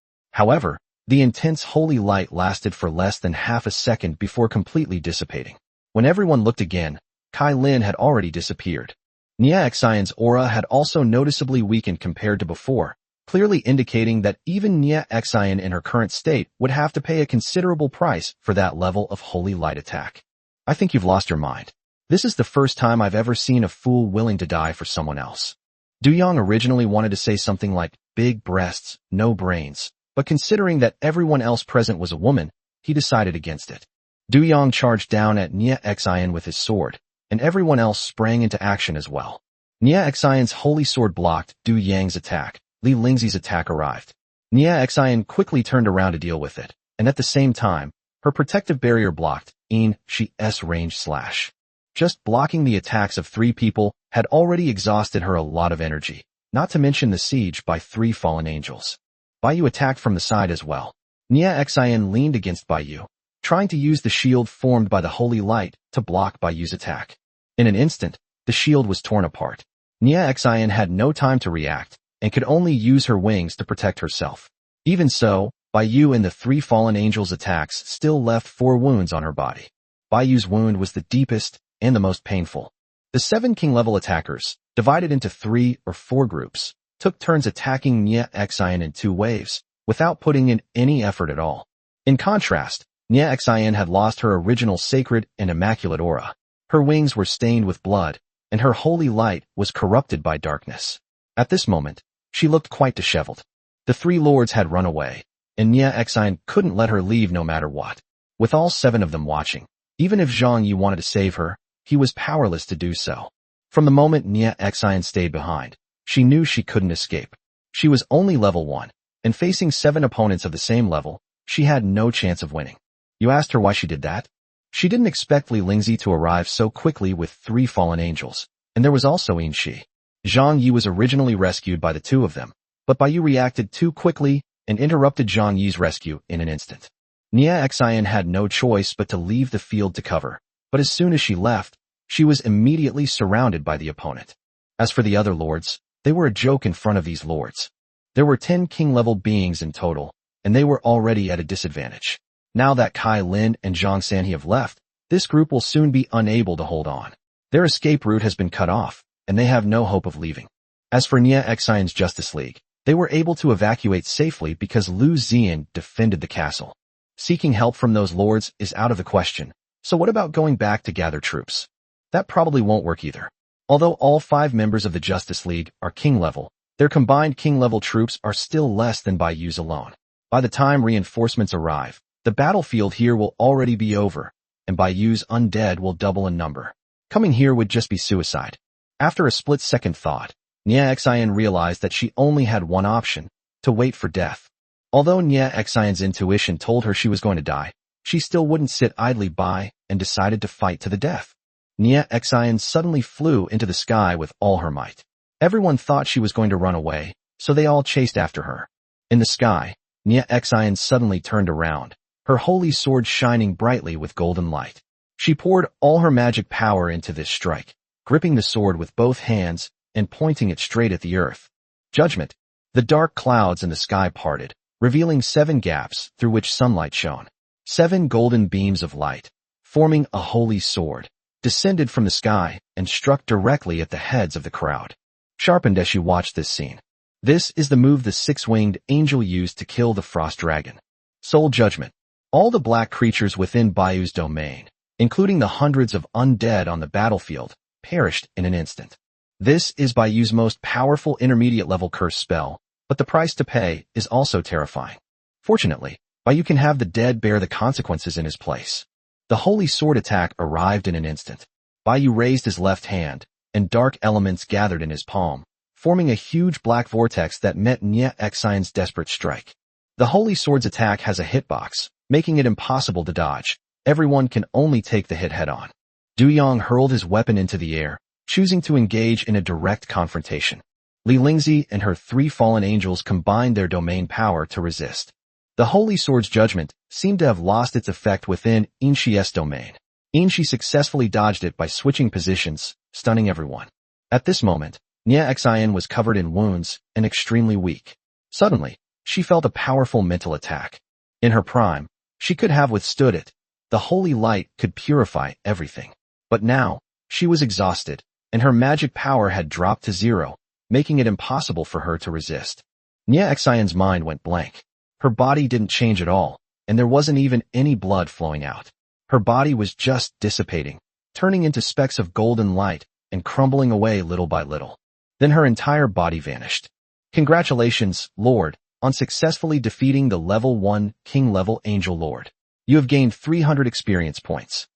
However, the intense holy light lasted for less than half a second before completely dissipating. When everyone looked again, Kai Lin had already disappeared. Nia Xian's aura had also noticeably weakened compared to before, clearly indicating that even Nia Xian in her current state would have to pay a considerable price for that level of holy light attack. I think you've lost your mind. This is the first time I've ever seen a fool willing to die for someone else. Du Yang originally wanted to say something like, big breasts, no brains, but considering that everyone else present was a woman, he decided against it. Du Yang charged down at Nia Xian with his sword, and everyone else sprang into action as well. Nia Xian's holy sword blocked Du Yang's attack. Li Lingzi's attack arrived. Nia Xian quickly turned around to deal with it, and at the same time, her protective barrier blocked Yin Shi's range slash. Just blocking the attacks of 3 people had already exhausted her a lot of energy, not to mention the siege by 3 fallen angels. Baiyu attacked from the side as well. Nia Xian leaned against Baiyu, trying to use the shield formed by the holy light to block Baiyu's attack. In an instant, the shield was torn apart. Nia Xian had no time to react, and could only use her wings to protect herself. Even so, Baiyu and the 3 fallen angels' attacks still left 4 wounds on her body. Baiyu's wound was the deepest and the most painful. The 7 king-level attackers, divided into 3 or 4 groups, took turns attacking Nia Xian in 2 waves, without putting in any effort at all. In contrast, Nia Xian had lost her original sacred and immaculate aura. Her wings were stained with blood, and her holy light was corrupted by darkness. At this moment, she looked quite disheveled. The 3 lords had run away, and Nia Xian couldn't let her leave no matter what. With all 7 of them watching, even if Zhang Yi wanted to save her, he was powerless to do so. From the moment Nia Xian stayed behind, she knew she couldn't escape. She was only level 1, and facing 7 opponents of the same level, she had no chance of winning. You asked her why she did that? She didn't expect Li Lingzi to arrive so quickly with 3 fallen angels, and there was also Yin Shi. Zhang Yi was originally rescued by the 2 of them, but Baiyu reacted too quickly and interrupted Zhang Yi's rescue in an instant. Nia Xian had no choice but to leave the field to cover, but as soon as she left, she was immediately surrounded by the opponent. As for the other lords, they were a joke in front of these lords. There were 10 king-level beings in total, and they were already at a disadvantage. Now that Kai Lin and Zhang Sanhe have left, this group will soon be unable to hold on. Their escape route has been cut off, and they have no hope of leaving. As for Nia Xian's Justice League, they were able to evacuate safely because Lu Ziyan defended the castle. Seeking help from those lords is out of the question, so what about going back to gather troops? That probably won't work either. Although all 5 members of the Justice League are king-level, their combined king-level troops are still less than Baiyu's alone. By the time reinforcements arrive, the battlefield here will already be over, and Baiyu's undead will double in number. Coming here would just be suicide. After a split-second thought, Nia Xian realized that she only had one option, to wait for death. Although Nia Xian's intuition told her she was going to die, she still wouldn't sit idly by and decided to fight to the death. Nia Xian suddenly flew into the sky with all her might. Everyone thought she was going to run away, so they all chased after her. In the sky, Nia Xian suddenly turned around, her holy sword shining brightly with golden light. She poured all her magic power into this strike, gripping the sword with both hands and pointing it straight at the earth. Judgment. The dark clouds in the sky parted, revealing 7 gaps through which sunlight shone. 7 golden beams of light, forming a holy sword, descended from the sky and struck directly at the heads of the crowd. Sharpened as she watched this scene. This is the move the 6-winged angel used to kill the frost dragon. Soul Judgment. All the black creatures within Baiyu's domain, including the hundreds of undead on the battlefield, perished in an instant. This is Baiyu's most powerful intermediate-level curse spell, but the price to pay is also terrifying. Fortunately, Baiyu can have the dead bear the consequences in his place. The holy sword attack arrived in an instant. Baiyu raised his left hand, and dark elements gathered in his palm, forming a huge black vortex that met Nie Xian's desperate strike. The holy sword's attack has a hitbox, making it impossible to dodge. Everyone can only take the hit head-on. Du Yang hurled his weapon into the air, choosing to engage in a direct confrontation. Li Lingzi and her 3 fallen angels combined their domain power to resist. The holy sword's judgment seemed to have lost its effect within Inxi's domain. Inxi successfully dodged it by switching positions, stunning everyone. At this moment, Nie Xian was covered in wounds and extremely weak. Suddenly, she felt a powerful mental attack. In her prime, she could have withstood it. The holy light could purify everything. But now, she was exhausted, and her magic power had dropped to 0, making it impossible for her to resist. Nie Xian's mind went blank. Her body didn't change at all, and there wasn't even any blood flowing out. Her body was just dissipating, turning into specks of golden light and crumbling away little by little. Then her entire body vanished. Congratulations, Lord, on successfully defeating the level 1 king-level angel lord. You have gained 300 experience points.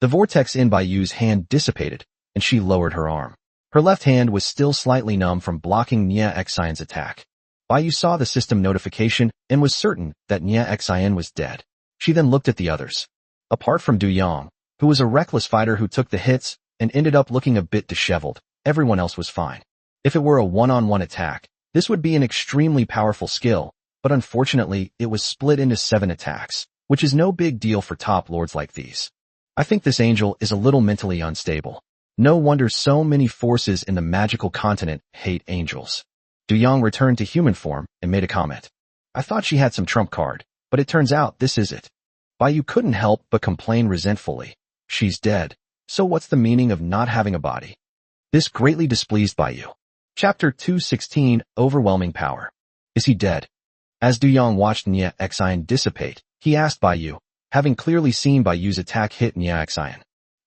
The vortex in Baiyu's hand dissipated, and she lowered her arm. Her left hand was still slightly numb from blocking Nie Xian's attack. Baiyu saw the system notification and was certain that Nie Xian was dead. She then looked at the others. Apart from Du Yang, who was a reckless fighter who took the hits and ended up looking a bit disheveled, everyone else was fine. If it were a one-on-one attack, this would be an extremely powerful skill, but unfortunately it was split into 7 attacks, which is no big deal for top lords like these. I think this angel is a little mentally unstable. No wonder so many forces in the magical continent hate angels. Du Yang returned to human form and made a comment. I thought she had some trump card, but it turns out this is it. Baiyu couldn't help but complain resentfully. She's dead, so what's the meaning of not having a body? This greatly displeased Baiyu. Chapter 216, Overwhelming Power. Is he dead? As Du Yang watched Nie Xian dissipate, he asked Baiyu, having clearly seen Baiyu's attack hit Nie Xian.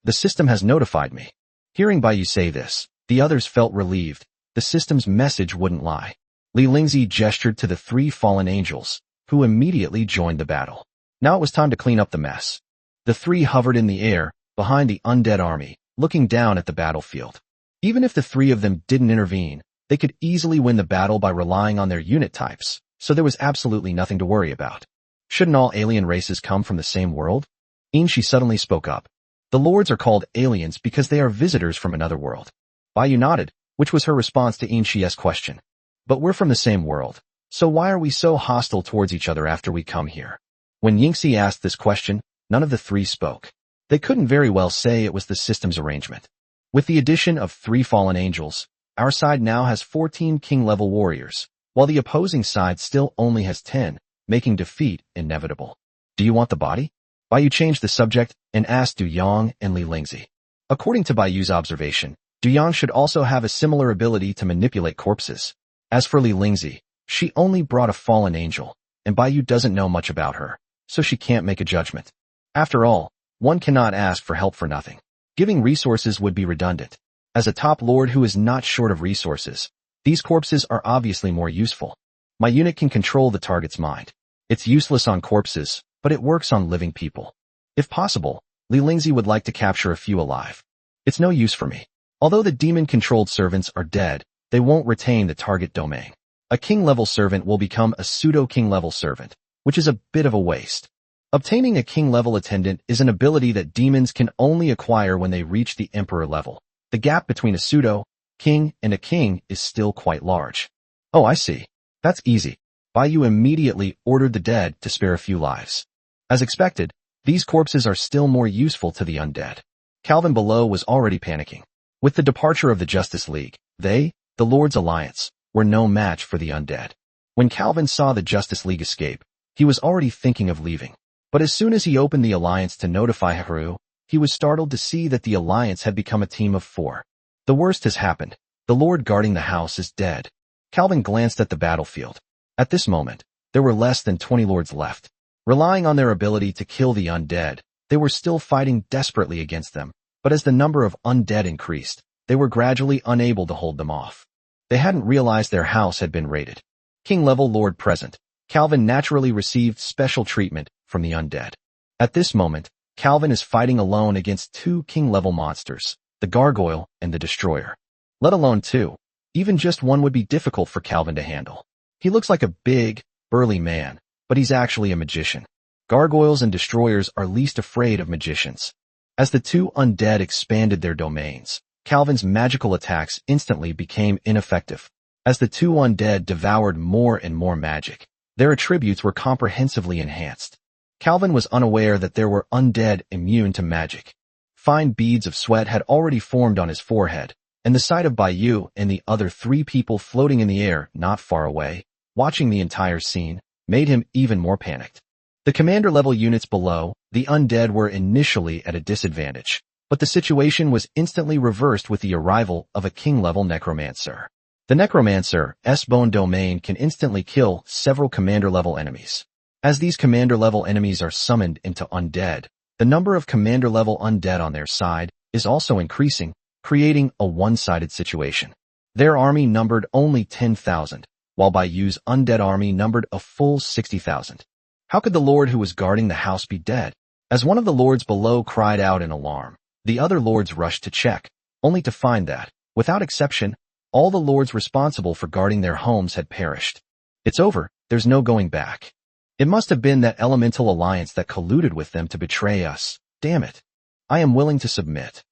The system has notified me. Hearing Baiyu say this, the others felt relieved. The system's message wouldn't lie. Li Lingzi gestured to the 3 fallen angels, who immediately joined the battle. Now it was time to clean up the mess. The 3 hovered in the air, behind the undead army, looking down at the battlefield. Even if the 3 of them didn't intervene, they could easily win the battle by relying on their unit types, so there was absolutely nothing to worry about. Shouldn't all alien races come from the same world? Inxi suddenly spoke up. The lords are called aliens because they are visitors from another world. Baiyu nodded, which was her response to Inxi's question. But we're from the same world, so why are we so hostile towards each other after we come here? When Yingxi asked this question, none of the 3 spoke. They couldn't very well say it was the system's arrangement. With the addition of 3 fallen angels, our side now has 14 king-level warriors, while the opposing side still only has 10, making defeat inevitable. Do you want the body? Baiyu changed the subject and asked Du Yang and Li Lingzi. According to Baiyu's observation, Du Yang should also have a similar ability to manipulate corpses. As for Li Lingzi, she only brought a fallen angel, and Baiyu doesn't know much about her, so she can't make a judgment. After all, one cannot ask for help for nothing. Giving resources would be redundant. As a top lord who is not short of resources, these corpses are obviously more useful. My unit can control the target's mind. It's useless on corpses, but it works on living people. If possible, Li Lingzi would like to capture a few alive. It's no use for me. Although the demon-controlled servants are dead, they won't retain the target domain. A king-level servant will become a pseudo-king-level servant, which is a bit of a waste. Obtaining a king-level attendant is an ability that demons can only acquire when they reach the emperor level. The gap between a pseudo-king and a king is still quite large. Oh, I see. That's easy. Baiyu immediately ordered the dead to spare a few lives. As expected, these corpses are still more useful to the undead. Calvin below was already panicking. With the departure of the Justice League, they, the Lord's Alliance, were no match for the undead. When Calvin saw the Justice League escape, he was already thinking of leaving. But as soon as he opened the Alliance to notify Haru, he was startled to see that the Alliance had become a team of 4. The worst has happened. The Lord guarding the house is dead. Calvin glanced at the battlefield. At this moment, there were less than 20 lords left. Relying on their ability to kill the undead, they were still fighting desperately against them. But as the number of undead increased, they were gradually unable to hold them off. They hadn't realized their house had been raided. King-level lord present, Calvin naturally received special treatment from the undead. At this moment, Calvin is fighting alone against two king-level monsters, the Gargoyle and the Destroyer. Let alone two. Even just one would be difficult for Calvin to handle. He looks like a big, burly man, but he's actually a magician. Gargoyles and Destroyers are least afraid of magicians. As the two undead expanded their domains, Calvin's magical attacks instantly became ineffective. As the two undead devoured more and more magic, their attributes were comprehensively enhanced. Calvin was unaware that there were undead immune to magic. Fine beads of sweat had already formed on his forehead, and the sight of Bayou and the other three people floating in the air not far away, watching the entire scene, made him even more panicked. The commander-level units below, the undead, were initially at a disadvantage, but the situation was instantly reversed with the arrival of a king-level necromancer. The necromancer's bone domain can instantly kill several commander-level enemies. As these commander-level enemies are summoned into undead, the number of commander-level undead on their side is also increasing, creating a one-sided situation. Their army numbered only 10,000, while Bayou's undead army numbered a full 60,000. How could the lord who was guarding the house be dead? As one of the lords below cried out in alarm, the other lords rushed to check, only to find that, without exception, all the lords responsible for guarding their homes had perished. It's over, there's no going back. It must have been that elemental alliance that colluded with them to betray us. Damn it. I am willing to submit.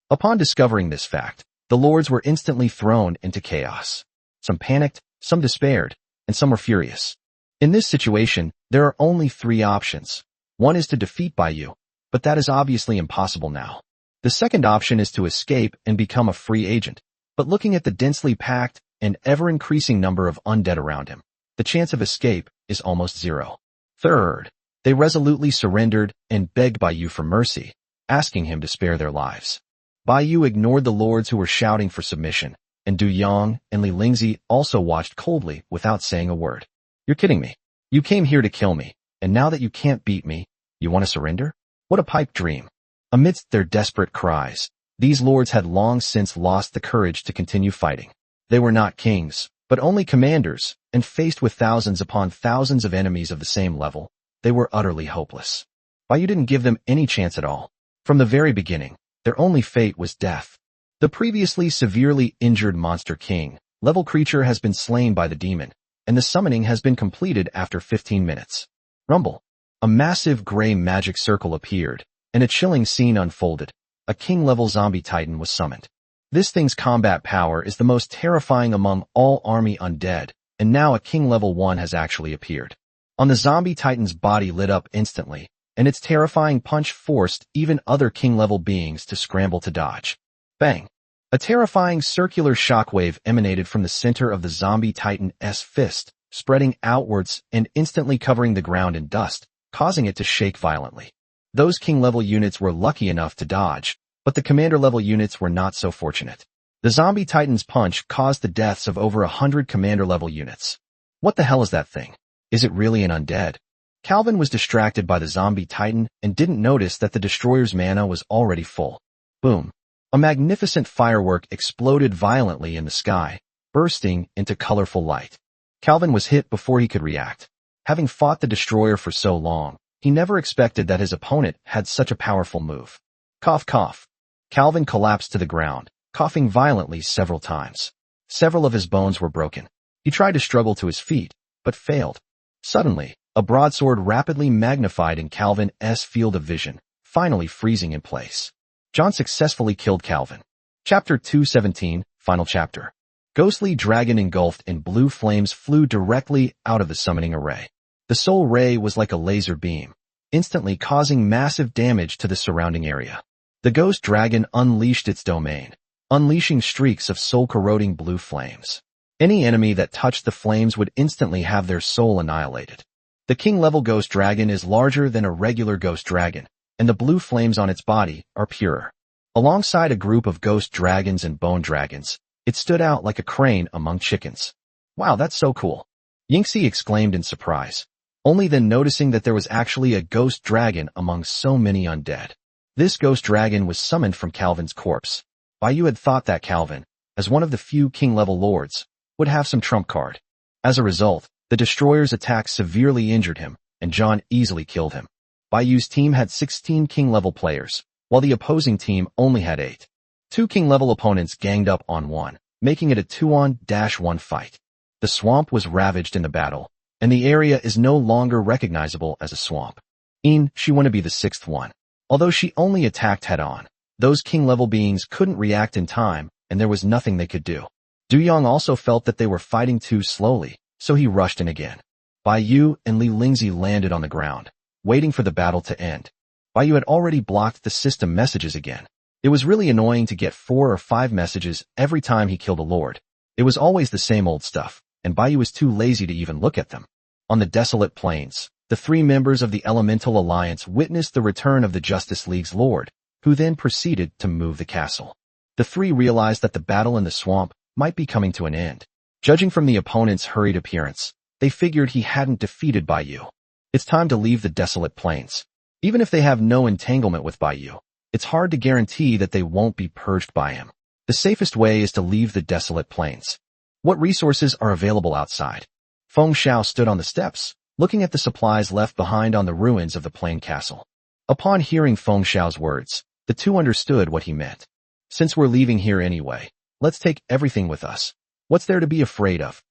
Upon discovering this fact, the lords were instantly thrown into chaos. Some panicked, some despaired, and some were furious. In this situation, there are only three options. One is to defeat Bayou, but that is obviously impossible now. The second option is to escape and become a free agent, but looking at the densely packed and ever-increasing number of undead around him, the chance of escape is almost zero. Third, they resolutely surrendered and begged Bayou for mercy, asking him to spare their lives. Bayou ignored the lords who were shouting for submission, and Du Yang and Li Lingzi also watched coldly without saying a word. You're kidding me. You came here to kill me, and now that you can't beat me, you want to surrender? What a pipe dream. Amidst their desperate cries, these lords had long since lost the courage to continue fighting. They were not kings, but only commanders, and faced with thousands upon thousands of enemies of the same level, they were utterly hopeless. Bayou didn't give them any chance at all. From the very beginning, their only fate was death. The previously severely injured Monster King level creature has been slain by the demon, and the summoning has been completed after 15 minutes. Rumble. A massive gray magic circle appeared, and a chilling scene unfolded. A king-level zombie titan was summoned. This thing's combat power is the most terrifying among all army undead, and now a king level 1 has actually appeared. On the zombie titan's body lit up instantly, and its terrifying punch forced even other king-level beings to scramble to dodge. Bang! A terrifying circular shockwave emanated from the center of the zombie titan's fist, spreading outwards and instantly covering the ground in dust, causing it to shake violently. Those king-level units were lucky enough to dodge, but the commander-level units were not so fortunate. The zombie titan's punch caused the deaths of over 100 commander-level units. What the hell is that thing? Is it really an undead? Calvin was distracted by the zombie titan and didn't notice that the destroyer's mana was already full. Boom. A magnificent firework exploded violently in the sky, bursting into colorful light. Calvin was hit before he could react. Having fought the destroyer for so long, he never expected that his opponent had such a powerful move. Cough, cough. Calvin collapsed to the ground, coughing violently several times. Several of his bones were broken. He tried to struggle to his feet, but failed. Suddenly, a broadsword rapidly magnified in Calvin's field of vision, finally freezing in place. John successfully killed Calvin. Chapter 217, Final Chapter. Ghostly dragon engulfed in blue flames flew directly out of the summoning array. The soul ray was like a laser beam, instantly causing massive damage to the surrounding area. The ghost dragon unleashed its domain, unleashing streaks of soul-corroding blue flames. Any enemy that touched the flames would instantly have their soul annihilated. The king-level ghost dragon is larger than a regular ghost dragon, and the blue flames on its body are purer. Alongside a group of ghost dragons and bone dragons, it stood out like a crane among chickens. Wow, that's so cool. Yingxi exclaimed in surprise, only then noticing that there was actually a ghost dragon among so many undead. This ghost dragon was summoned from Calvin's corpse. Bayou had thought that Calvin, as one of the few king-level lords, would have some trump card. As a result, the destroyer's attack severely injured him, and John easily killed him. Yu's team had 16 king-level players, while the opposing team only had 8. Two king-level opponents ganged up on one, making it a 2-on-1 fight. The swamp was ravaged in the battle, and the area is no longer recognizable as a swamp. She wanted to be the 6th one. Although she only attacked head-on, those king-level beings couldn't react in time, and there was nothing they could do. Du Yong also felt that they were fighting too slowly, so he rushed in again. Bai Yu and Li Lingzi landed on the ground, waiting for the battle to end. Bai Yu had already blocked the system messages again. It was really annoying to get 4 or 5 messages every time he killed a lord. It was always the same old stuff, and Bai Yu was too lazy to even look at them. On the desolate plains, the 3 members of the Elemental Alliance witnessed the return of the Justice League's lord, who then proceeded to move the castle. The 3 realized that the battle in the swamp might be coming to an end. Judging from the opponent's hurried appearance, they figured he hadn't defeated Bai Yu. It's time to leave the desolate plains. Even if they have no entanglement with Bai Yu, it's hard to guarantee that they won't be purged by him. The safest way is to leave the desolate plains. What resources are available outside? Feng Xiao stood on the steps, looking at the supplies left behind on the ruins of the plain castle. Upon hearing Feng Xiao's words, the 2 understood what he meant. Since we're leaving here anyway, let's take everything with us. What's there to be afraid of?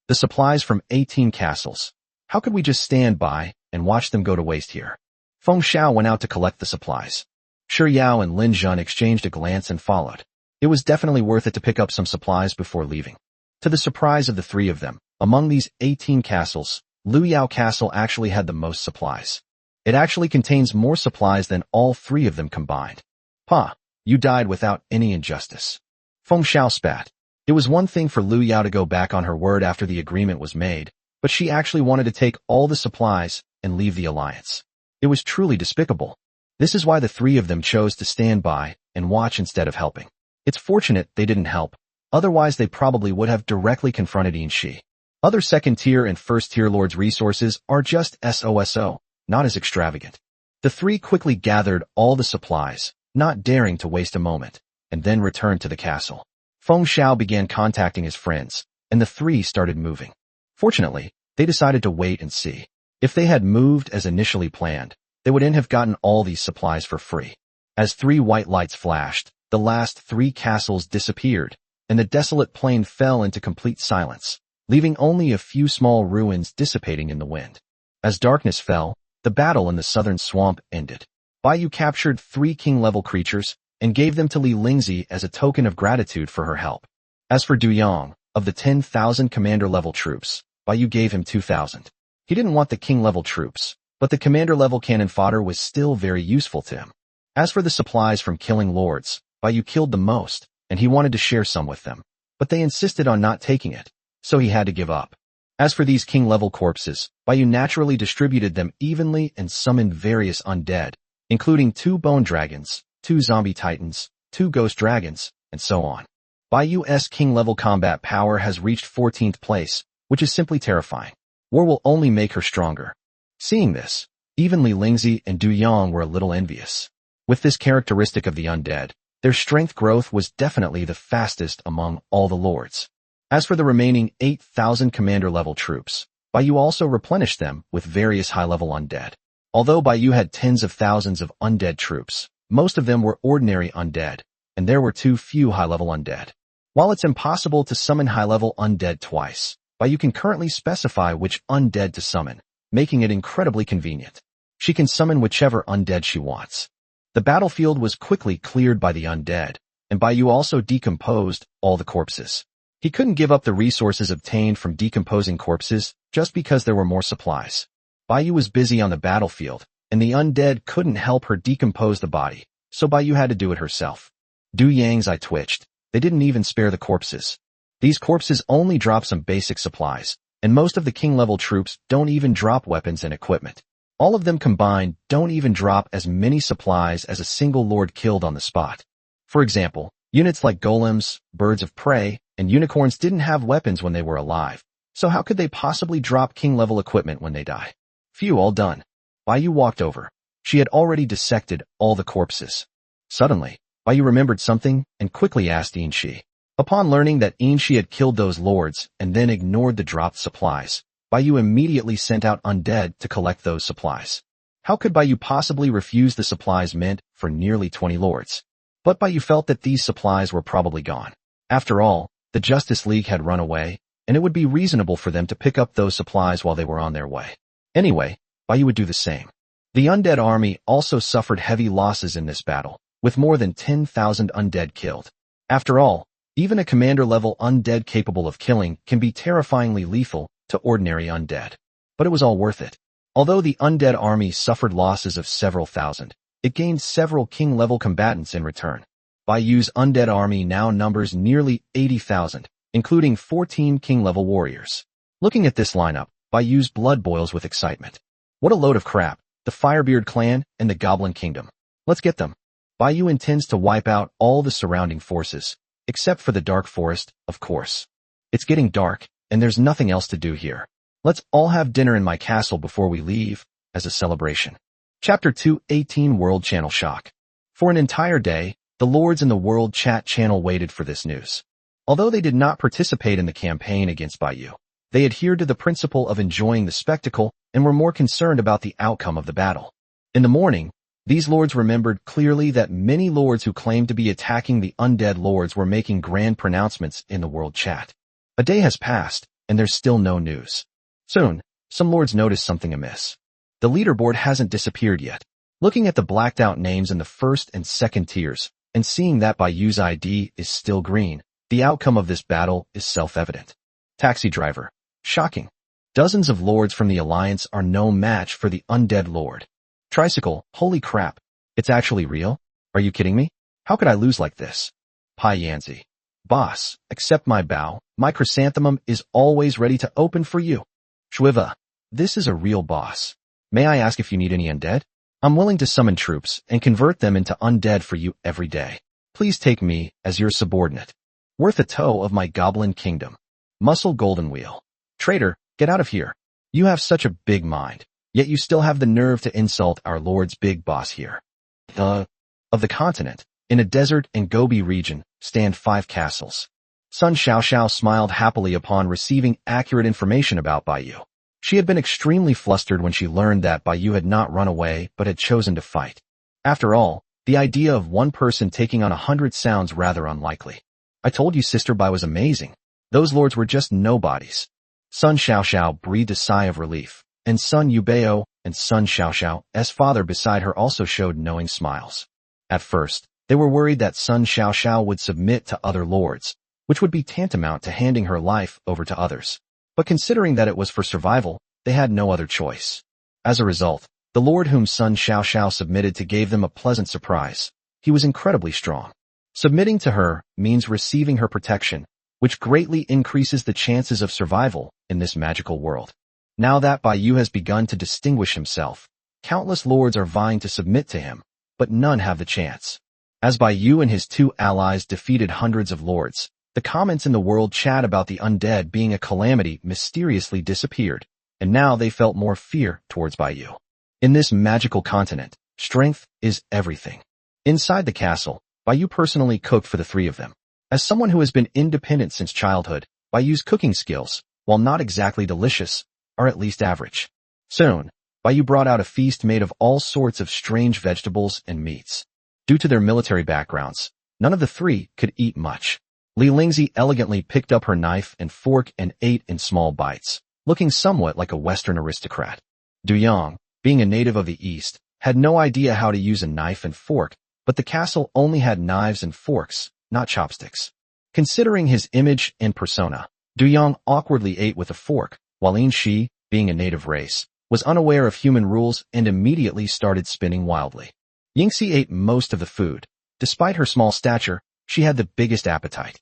The supplies from 18 castles. How could we just stand by and watch them go to waste here? Feng Xiao went out to collect the supplies. Shi Yao and Lin Zhun exchanged a glance and followed. It was definitely worth it to pick up some supplies before leaving. To the surprise of the 3 of them, among these 18 castles, Lu Yao Castle actually had the most supplies. It actually contains more supplies than all 3 of them combined. Pa, you died without any injustice. Feng Xiao spat. It was one thing for Lu Yao to go back on her word after the agreement was made, but she actually wanted to take all the supplies and leave the alliance. It was truly despicable. This is why the 3 of them chose to stand by and watch instead of helping. It's fortunate they didn't help, otherwise they probably would have directly confronted Yin Shi. Other second-tier and first-tier lords' resources are just SOSO, not as extravagant. The 3 quickly gathered all the supplies, not daring to waste a moment, and then returned to the castle. Feng Xiao began contacting his friends, and the 3 started moving. Fortunately, they decided to wait and see. If they had moved as initially planned, they wouldn't have gotten all these supplies for free. As 3 white lights flashed, the last 3 castles disappeared, and the desolate plain fell into complete silence, leaving only a few small ruins dissipating in the wind. As darkness fell, the battle in the southern swamp ended. Bai Yu captured 3 king-level creatures and gave them to Li Lingzi as a token of gratitude for her help. As for Du Yong, of the 10,000 commander-level troops, Bai Yu gave him 2,000. He didn't want the king-level troops, but the commander-level cannon fodder was still very useful to him. As for the supplies from killing lords, Bai Yu killed the most, and he wanted to share some with them, but they insisted on not taking it, so he had to give up. As for these king-level corpses, Bai Yu naturally distributed them evenly and summoned various undead, including 2 bone dragons, 2 zombie titans, 2 ghost dragons, and so on. Bai Yu's king-level combat power has reached 14th place, which is simply terrifying. War will only make her stronger. Seeing this, even Li Lingzi and Du Yong were a little envious. With this characteristic of the undead, their strength growth was definitely the fastest among all the lords. As for the remaining 8,000 commander-level troops, Bai Yu also replenished them with various high-level undead. Although Bai Yu had tens of thousands of undead troops, most of them were ordinary undead, and there were too few high-level undead. While it's impossible to summon high-level undead twice, Bai Yu can currently specify which undead to summon, making it incredibly convenient. She can summon whichever undead she wants. The battlefield was quickly cleared by the undead, and Bai Yu also decomposed all the corpses. He couldn't give up the resources obtained from decomposing corpses just because there were more supplies. Bai Yu was busy on the battlefield, and the undead couldn't help her decompose the body, so Bai Yu had to do it herself. Du Yang's eye twitched. They didn't even spare the corpses. These corpses only drop some basic supplies, and most of the king-level troops don't even drop weapons and equipment. All of them combined don't even drop as many supplies as a single lord killed on the spot. For example, units like golems, birds of prey, and unicorns didn't have weapons when they were alive, so how could they possibly drop king-level equipment when they die? Phew, all done. Bai Yu walked over. She had already dissected all the corpses. Suddenly, Bai Yu remembered something and quickly asked Yin Shi. Upon learning that Yin Shi had killed those lords and then ignored the dropped supplies, Bai Yu immediately sent out undead to collect those supplies. How could Baiyu possibly refuse the supplies meant for nearly 20 lords? But Baiyu felt that these supplies were probably gone. After all, the Justice League had run away, and it would be reasonable for them to pick up those supplies while they were on their way. Anyway, Baiyu would do the same. The undead army also suffered heavy losses in this battle, with more than 10,000 undead killed. After all, even a commander-level undead capable of killing can be terrifyingly lethal to ordinary undead. But it was all worth it. Although the undead army suffered losses of several thousand, it gained several king-level combatants in return. Baiyu's undead army now numbers nearly 80,000, including 14 king-level warriors. Looking at this lineup, Baiyu's blood boils with excitement. What a load of crap, the Firebeard clan and the Goblin Kingdom. Let's get them. Baiyu intends to wipe out all the surrounding forces, except for the Dark Forest, of course. It's getting dark, and there's nothing else to do here. Let's all have dinner in my castle before we leave, as a celebration. Chapter 2:18 World Channel Shock. For an entire day, the lords in the World Chat channel waited for this news. Although they did not participate in the campaign against Baiyu, they adhered to the principle of enjoying the spectacle and were more concerned about the outcome of the battle. In the morning, these lords remembered clearly that many lords who claimed to be attacking the undead lords were making grand pronouncements in the World Chat. A day has passed, and there's still no news. Soon, some lords noticed something amiss. The leaderboard hasn't disappeared yet. Looking at the blacked-out names in the first and second tiers, and seeing that Baiyu's ID is still green, the outcome of this battle is self-evident. Taxi driver. Shocking. Dozens of lords from the Alliance are no match for the undead lord. Tricycle. Holy crap. It's actually real? Are you kidding me? How could I lose like this? Pai Yanzi. Boss, accept my bow. My chrysanthemum is always ready to open for you. Shuiva. This is a real boss. May I ask if you need any undead? I'm willing to summon troops and convert them into undead for you every day. Please take me as your subordinate. Worth a toe of my Goblin Kingdom. Muscle Golden Wheel. Traitor, get out of here. You have such a big mind, yet you still have the nerve to insult our Lord's big boss here. Of the continent, in a desert and Gobi region, stand 5 castles. Sun Xiaoxiao smiled happily upon receiving accurate information about Baiyu. She had been extremely flustered when she learned that Baiyu had not run away but had chosen to fight. After all, the idea of one person taking on 100 sounds rather unlikely. I told you Sister Bai was amazing. Those lords were just nobodies. Sun Xiaoxiao breathed a sigh of relief, and Sun Yubeo and Sun Xiaoxiao's father beside her also showed knowing smiles. At first, they were worried that Sun Xiaoxiao would submit to other lords, which would be tantamount to handing her life over to others. But considering that it was for survival, they had no other choice. As a result, the lord whom Sun Xiaoxiao submitted to gave them a pleasant surprise. He was incredibly strong. Submitting to her means receiving her protection, which greatly increases the chances of survival in this magical world. Now that Baiyu has begun to distinguish himself, countless lords are vying to submit to him, but none have the chance. As Baiyu and his 2 allies defeated hundreds of lords, the comments in the World Chat about the undead being a calamity mysteriously disappeared, and now they felt more fear towards Baiyu. In this magical continent, strength is everything. Inside the castle, Baiyu personally cooked for the 3 of them. As someone who has been independent since childhood, Baiyu's cooking skills, while not exactly delicious, are at least average. Soon, Baiyu brought out a feast made of all sorts of strange vegetables and meats. Due to their military backgrounds, none of the 3 could eat much. Li Lingzi elegantly picked up her knife and fork and ate in small bites, looking somewhat like a Western aristocrat. Du Yang, being a native of the East, had no idea how to use a knife and fork, but the castle only had knives and forks, not chopsticks. Considering his image and persona, Du Yang awkwardly ate with a fork, while Yin Shi, being a native race, was unaware of human rules and immediately started spinning wildly. Yingxi ate most of the food. Despite her small stature, she had the biggest appetite.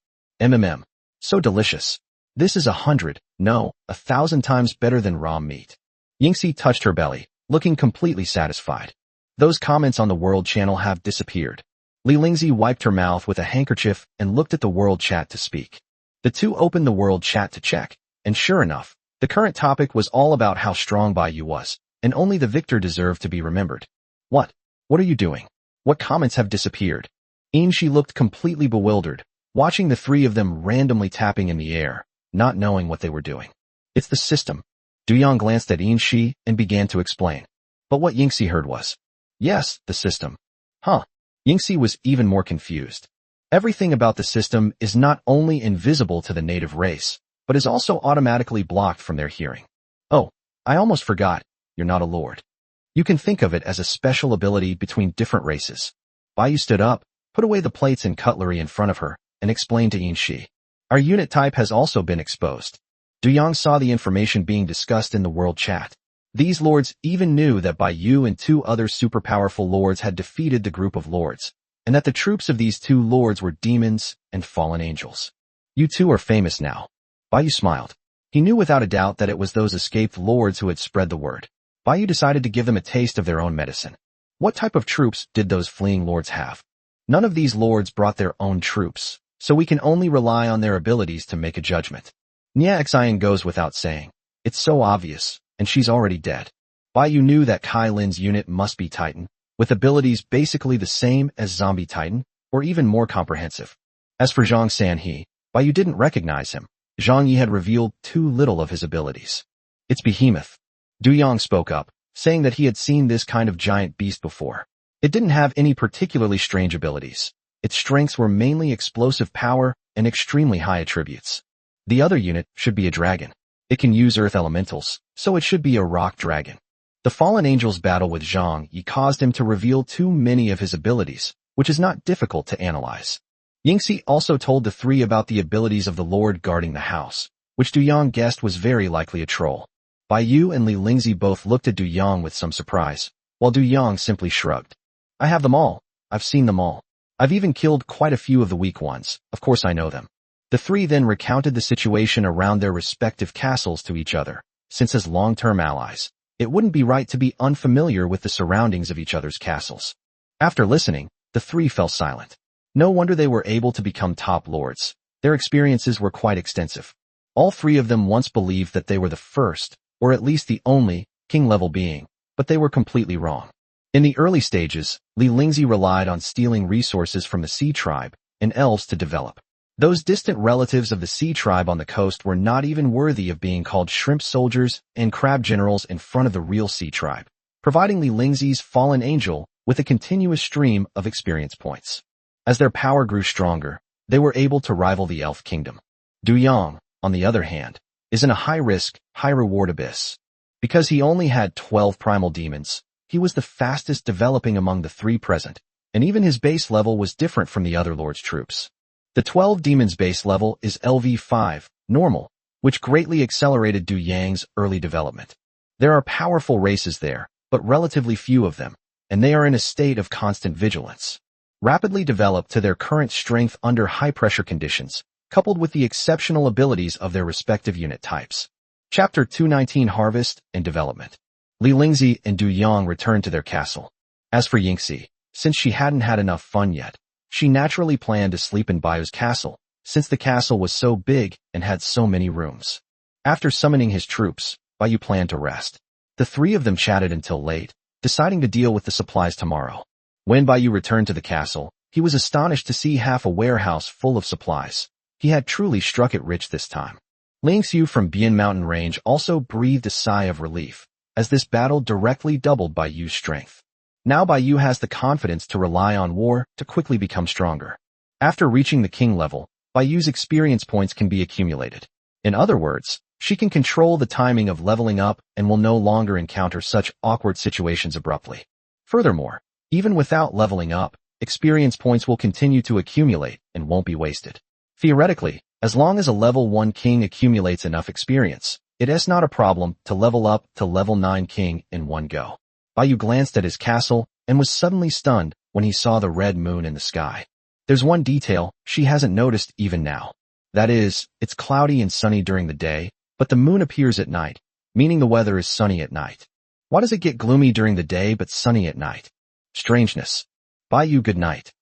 So delicious. This is 100, no, 1,000 times better than raw meat. Yingxi touched her belly, looking completely satisfied. Those comments on the World Channel have disappeared. Li Lingzi wiped her mouth with a handkerchief and looked at the World Chat to speak. The 2 opened the World Chat to check, and sure enough, the current topic was all about how strong Baiyu was, and only the victor deserved to be remembered. What? What are you doing? What comments have disappeared? Shi looked completely bewildered, watching the 3 of them randomly tapping in the air, not knowing what they were doing. It's the system. Du Yang glanced at Shi and began to explain. But what Yingxi heard was, yes, the system. Huh. Yingxi was even more confused. Everything about the system is not only invisible to the native race, but is also automatically blocked from their hearing. Oh, I almost forgot, you're not a lord. You can think of it as a special ability between different races. Bai Yu stood up, put away the plates and cutlery in front of her, and explained to Yingxi. Our unit type has also been exposed. Du Yang saw the information being discussed in the world chat. These lords even knew that Bai Yu and 2 other super-powerful lords had defeated the group of lords, and that the troops of these 2 lords were demons and fallen angels. You 2 are famous now. Bai Yu smiled. He knew without a doubt that it was those escaped lords who had spread the word. Bai Yu decided to give them a taste of their own medicine. What type of troops did those fleeing lords have? None of these lords brought their own troops, so we can only rely on their abilities to make a judgment. Nia Xian goes without saying. It's so obvious, and she's already dead. Bai Yu knew that Kai Lin's unit must be Titan, with abilities basically the same as Zombie Titan, or even more comprehensive. As for Zhang Sanhe, Bai Yu didn't recognize him. Zhang Yi had revealed too little of his abilities. It's Behemoth. Du Yang spoke up, saying that he had seen this kind of giant beast before. It didn't have any particularly strange abilities. Its strengths were mainly explosive power and extremely high attributes. The other unit should be a dragon. It can use earth elementals, so it should be a rock dragon. The fallen angel's battle with Zhang Yi caused him to reveal too many of his abilities, which is not difficult to analyze. Yingxi also told the 3 about the abilities of the lord guarding the house, which Du Yang guessed was very likely a troll. Bai Yu and Li Lingzi both looked at Du Yang with some surprise, while Du Yang simply shrugged. I have them all. I've seen them all. I've even killed quite a few of the weak ones. Of course I know them. The 3 then recounted the situation around their respective castles to each other. Since as long-term allies, it wouldn't be right to be unfamiliar with the surroundings of each other's castles. After listening, the 3 fell silent. No wonder they were able to become top lords. Their experiences were quite extensive. All 3 of them once believed that they were the first, or at least the only, king-level being, but they were completely wrong. In the early stages, Li Lingzi relied on stealing resources from the Sea Tribe and elves to develop. Those distant relatives of the Sea Tribe on the coast were not even worthy of being called shrimp soldiers and crab generals in front of the real Sea Tribe, providing Li Lingzi's fallen angel with a continuous stream of experience points. As their power grew stronger, they were able to rival the Elf Kingdom. Du Yang, on the other hand, is in a high-risk, high-reward abyss. Because he only had 12 primal demons, he was the fastest developing among the 3 present, and even his base level was different from the other lord's troops. The 12 demons base level is LV5, normal, which greatly accelerated Du Yang's early development. There are powerful races there, but relatively few of them, and they are in a state of constant vigilance. Rapidly developed to their current strength under high-pressure conditions, coupled with the exceptional abilities of their respective unit types. Chapter 219 Harvest and Development. Li Lingzi and Du Yang returned to their castle. As for Yingxi, since she hadn't had enough fun yet, she naturally planned to sleep in Bai Yu's castle, since the castle was so big and had so many rooms. After summoning his troops, Bai Yu planned to rest. The 3 of them chatted until late, deciding to deal with the supplies tomorrow. When Bai Yu returned to the castle, he was astonished to see half a warehouse full of supplies. He had truly struck it rich this time. Ling Xiu from Bian Mountain Range also breathed a sigh of relief, as this battle directly doubled Bai Yu's strength. Now Bai Yu has the confidence to rely on war to quickly become stronger. After reaching the king level, Bai Yu's experience points can be accumulated. In other words, she can control the timing of leveling up and will no longer encounter such awkward situations abruptly. Furthermore, even without leveling up, experience points will continue to accumulate and won't be wasted. Theoretically, as long as a level 1 king accumulates enough experience, it is not a problem to level up to level 9 king in one go. Bai Yu glanced at his castle and was suddenly stunned when he saw the red moon in the sky. There's one detail she hasn't noticed even now. That is, it's cloudy and sunny during the day, but the moon appears at night, meaning the weather is sunny at night. Why does it get gloomy during the day but sunny at night? Strangeness. Bai Yu, good night.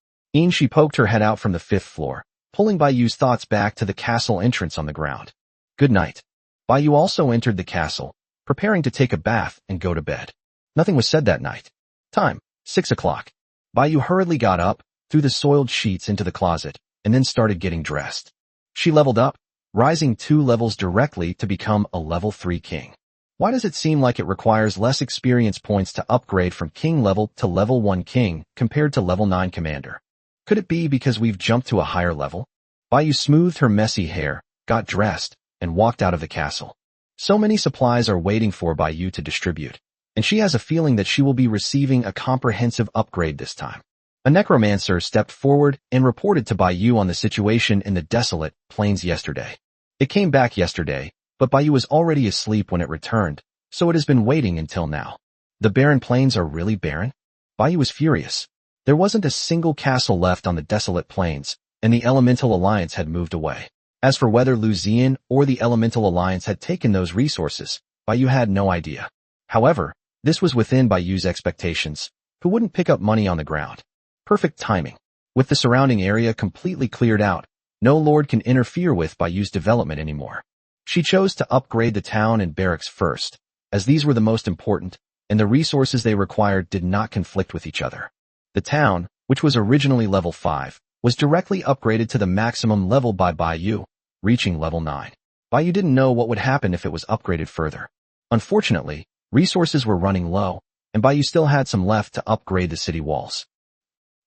She poked her head out from the 5th floor, pulling Bai Yu's thoughts back to the castle entrance on the ground. Good night. Bai Yu also entered the castle, preparing to take a bath and go to bed. Nothing was said that night. Time, 6 o'clock. Bai Yu hurriedly got up, threw the soiled sheets into the closet, and then started getting dressed. She leveled up, rising 2 levels directly to become a level 3 king. Why does it seem like it requires less experience points to upgrade from king level to level 1 king compared to level 9 commander? Could it be because we've jumped to a higher level? Baiyu smoothed her messy hair, got dressed, and walked out of the castle. So many supplies are waiting for Baiyu to distribute, and she has a feeling that she will be receiving a comprehensive upgrade this time. A necromancer stepped forward and reported to Baiyu on the situation in the desolate plains yesterday. It came back yesterday, but Baiyu was already asleep when it returned, so it has been waiting until now. The barren plains are really barren? Baiyu was furious. There wasn't a single castle left on the desolate plains, and the Elemental Alliance had moved away. As for whether Lu Ziyan or the Elemental Alliance had taken those resources, Baiyu had no idea. However, this was within Baiyu's expectations, who wouldn't pick up money on the ground. Perfect timing. With the surrounding area completely cleared out, no lord can interfere with Baiyu's development anymore. She chose to upgrade the town and barracks first, as these were the most important, and the resources they required did not conflict with each other. The town, which was originally level 5, was directly upgraded to the maximum level by Baiyu, reaching level 9. Baiyu didn't know what would happen if it was upgraded further. Unfortunately, resources were running low, and Baiyu still had some left to upgrade the city walls.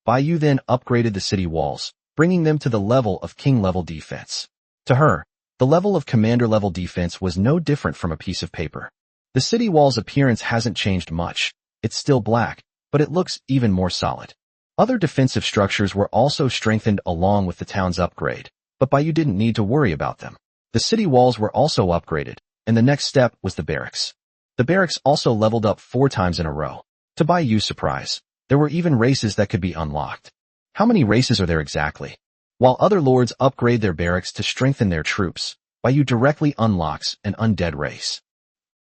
Baiyu then upgraded the city walls, bringing them to the level of king-level defense. To her, the level of commander-level defense was no different from a piece of paper. The city wall's appearance hasn't changed much. It's still black, but it looks even more solid. Other defensive structures were also strengthened along with the town's upgrade, but Baiyu didn't need to worry about them. The city walls were also upgraded, and the next step was the barracks. The barracks also leveled up 4 times in a row. To Baiyu's surprise, there were even races that could be unlocked. How many races are there exactly? While other lords upgrade their barracks to strengthen their troops, Baiyu directly unlocks an undead race.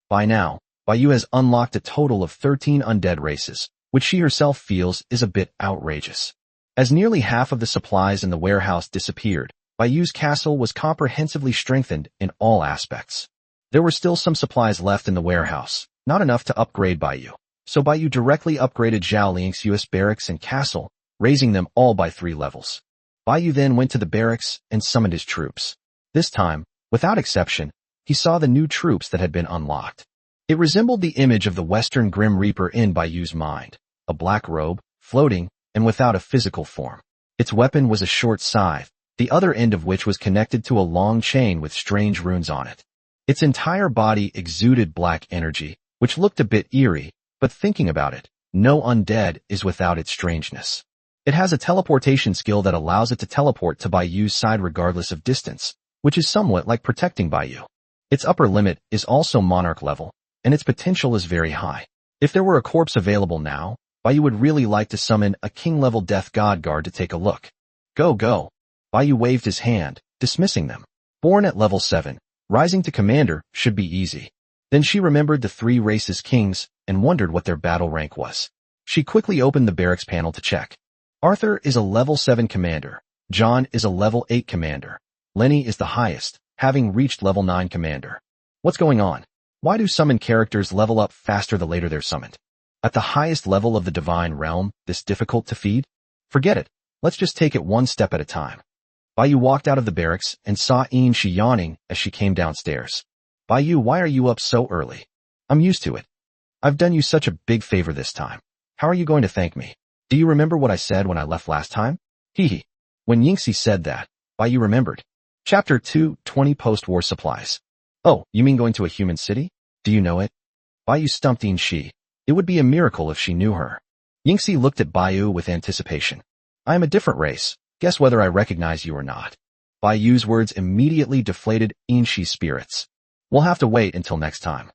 By now, Baiyu has unlocked a total of 13 undead races, which she herself feels is a bit outrageous. As nearly half of the supplies in the warehouse disappeared, Baiyu's castle was comprehensively strengthened in all aspects. There were still some supplies left in the warehouse, not enough to upgrade Baiyu, so Baiyu directly upgraded Zhao Lingxiu's barracks and castle, raising them all by 3 levels. Baiyu then went to the barracks and summoned his troops. This time, without exception, he saw the new troops that had been unlocked. It resembled the image of the Western Grim Reaper in Baiyu's mind, a black robe, floating, and without a physical form. Its weapon was a short scythe, the other end of which was connected to a long chain with strange runes on it. Its entire body exuded black energy, which looked a bit eerie, but thinking about it, no undead is without its strangeness. It has a teleportation skill that allows it to teleport to Baiyu's side regardless of distance, which is somewhat like protecting Baiyu. Its upper limit is also monarch level, and its potential is very high. If there were a corpse available now, Baiyu would really like to summon a king-level death god guard to take a look. Go, go. Baiyu waved his hand, dismissing them. Born at level 7, rising to commander should be easy. Then she remembered the 3 races' kings and wondered what their battle rank was. She quickly opened the barracks panel to check. Arthur is a level 7 commander. John is a level 8 commander. Lenny is the highest, having reached level 9 commander. What's going on? Why do summoned characters level up faster the later they're summoned? At the highest level of the divine realm, this difficult to feed? Forget it. Let's just take it one step at a time. Baiyu walked out of the barracks and saw Shi yawning as she came downstairs. Baiyu, why are you up so early? I'm used to it. I've done you such a big favor this time. How are you going to thank me? Do you remember what I said when I left last time? Hee. When Yingxi said that, Baiyu remembered. Chapter 2, 20 Post-War Supplies. Oh, you mean going to a human city? Do you know it? Baiyu stumped Shi. It would be a miracle if she knew her. Yingxi looked at Baiyu with anticipation. I am a different race. Guess whether I recognize you or not. Baiyu's words immediately deflated Shi's spirits. We'll have to wait until next time.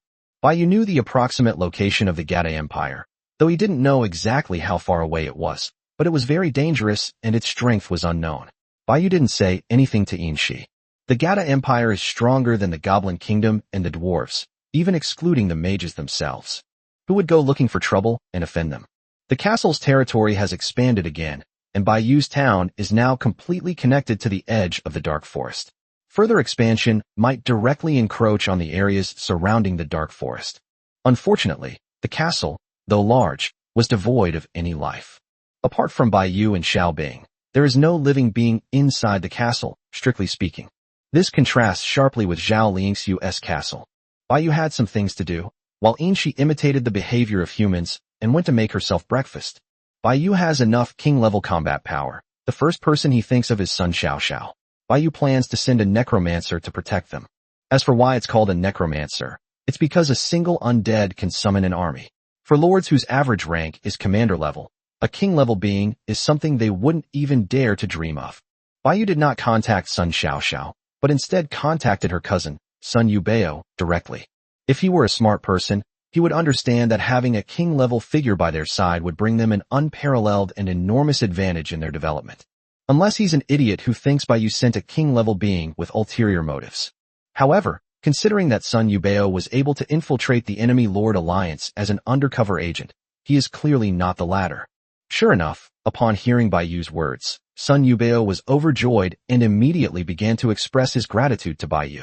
Baiyu knew the approximate location of the Gata Empire, though he didn't know exactly how far away it was, but it was very dangerous and its strength was unknown. Baiyu didn't say anything to Shi. The Gata Empire is stronger than the Goblin Kingdom and the dwarves, even excluding the mages themselves. Who would go looking for trouble and offend them? The castle's territory has expanded again, and Baiyu's town is now completely connected to the edge of the Dark Forest. Further expansion might directly encroach on the areas surrounding the Dark Forest. Unfortunately, the castle, though large, was devoid of any life. Apart from Baiyu and Xiaobing, there is no living being inside the castle, strictly speaking. This contrasts sharply with Zhao Lingxiu's castle. Bai had some things to do, while Inshi imitated the behavior of humans and went to make herself breakfast. Bai has enough king-level combat power. The first person he thinks of is Sun Xiaoxiao. Bai plans to send a necromancer to protect them. As for why it's called a necromancer, it's because a single undead can summon an army. For lords whose average rank is commander level, a king-level being is something they wouldn't even dare to dream of. Bai did not contact Sun Xiaoxiao, but instead contacted her cousin, Sun Yubeo, directly. If he were a smart person, he would understand that having a king-level figure by their side would bring them an unparalleled and enormous advantage in their development. Unless he's an idiot who thinks Bai sent a king-level being with ulterior motives. However, considering that Sun Yubeo was able to infiltrate the enemy Lord Alliance as an undercover agent, he is clearly not the latter. Sure enough, upon hearing Bai's words, Sun Yubeo was overjoyed and immediately began to express his gratitude to Bai.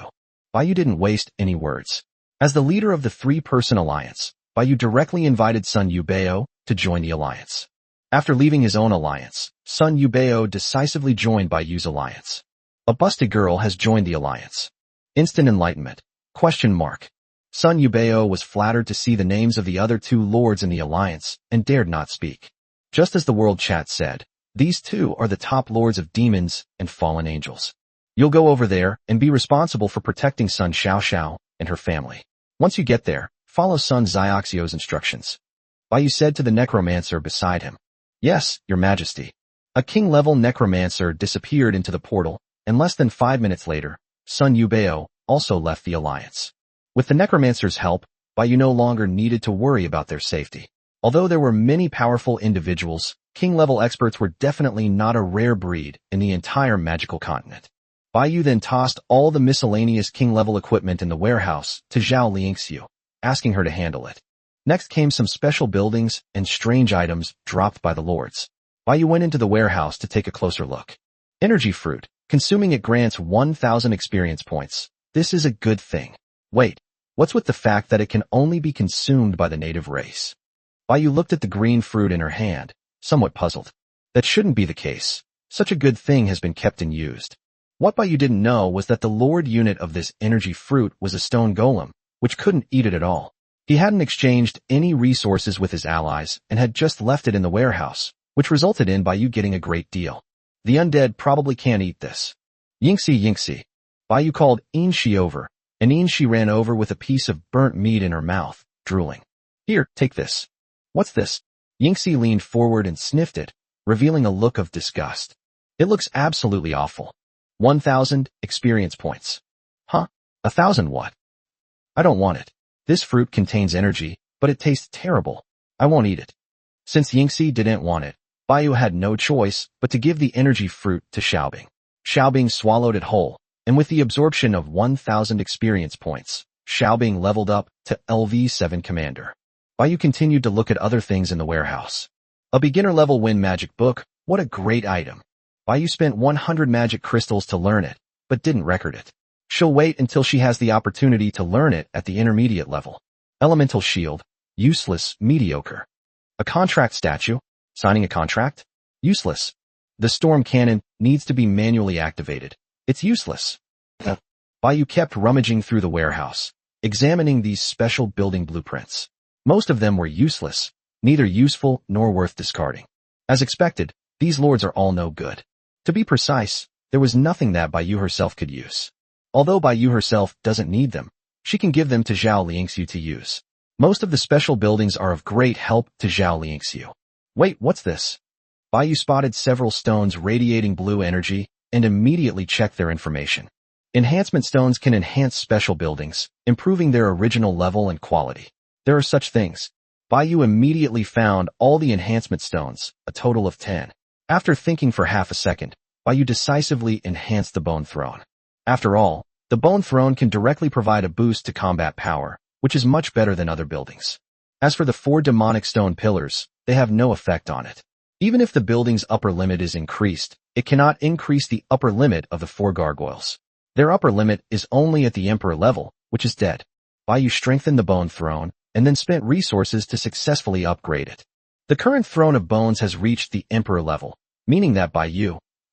Bai didn't waste any words. As the leader of the three-person alliance, Bai directly invited Sun Yubeo to join the alliance. After leaving his own alliance, Sun Yubeo decisively joined Bai's alliance. A busted girl has joined the alliance. Instant enlightenment. ? Sun Yubeo was flattered to see the names of the other two lords in the alliance and dared not speak. Just as the world chat said, these two are the top lords of demons and fallen angels. You'll go over there and be responsible for protecting Sun Xiaoxiao and her family. Once you get there, follow Sun Xiaoxiao's instructions. Bai said to the necromancer beside him. Yes, your majesty. A king-level necromancer disappeared into the portal, and less than 5 minutes later, Sun Yubeo also left the alliance. With the necromancer's help, Bai no longer needed to worry about their safety. Although there were many powerful individuals, king-level experts were definitely not a rare breed in the entire magical continent. Bai then tossed all the miscellaneous king-level equipment in the warehouse to Zhao Liangxiu, asking her to handle it. Next came some special buildings and strange items dropped by the lords. Bai went into the warehouse to take a closer look. Energy fruit. Consuming it grants 1,000 experience points. This is a good thing. Wait, what's with the fact that it can only be consumed by the native race? Bai looked at the green fruit in her hand, somewhat puzzled. That shouldn't be the case. Such a good thing has been kept and used. What Bai didn't know was that the lord unit of this energy fruit was a stone golem, which couldn't eat it at all. He hadn't exchanged any resources with his allies and had just left it in the warehouse, which resulted in Bai getting a great deal. The undead probably can't eat this. Yingxi. Bai called Inshi over, and Inshi ran over with a piece of burnt meat in her mouth, drooling. Here, take this. What's this? Yingxi leaned forward and sniffed it, revealing a look of disgust. It looks absolutely awful. 1,000 experience points. Huh? 1,000 what? I don't want it. This fruit contains energy, but it tastes terrible. I won't eat it. Since Yingxi didn't want it, Bai had no choice but to give the energy fruit to Xiaobing. Xiaobing swallowed it whole, and with the absorption of 1,000 experience points, Xiaobing leveled up to LV7 Commander. Bai continued to look at other things in the warehouse. A beginner-level wind magic book, what a great item. Bai spent 100 magic crystals to learn it, but didn't record it. She'll wait until she has the opportunity to learn it at the intermediate level. Elemental shield, useless, mediocre. A contract statue, signing a contract? Useless. The storm cannon needs to be manually activated. It's useless. Bai kept rummaging through the warehouse, examining these special building blueprints. Most of them were useless, neither useful nor worth discarding. As expected, these lords are all no good. To be precise, there was nothing that Bai herself could use. Although Bai herself doesn't need them, she can give them to Zhao Liangxiu to use. Most of the special buildings are of great help to Zhao Liangxiu. Wait, what's this? Bai spotted several stones radiating blue energy and immediately checked their information. Enhancement stones can enhance special buildings, improving their original level and quality. There are such things. Bai immediately found all the enhancement stones, a total of 10. After thinking for half a second, Bai decisively enhanced the Bone Throne. After all, the Bone Throne can directly provide a boost to combat power, which is much better than other buildings. As for the 4 demonic stone pillars, they have no effect on it. Even if the building's upper limit is increased, it cannot increase the upper limit of the 4 gargoyles. Their upper limit is only at the Emperor level, which is dead. Bai strengthened the Bone Throne, and then spent resources to successfully upgrade it. The current Throne of Bones has reached the Emperor level, meaning that Bai,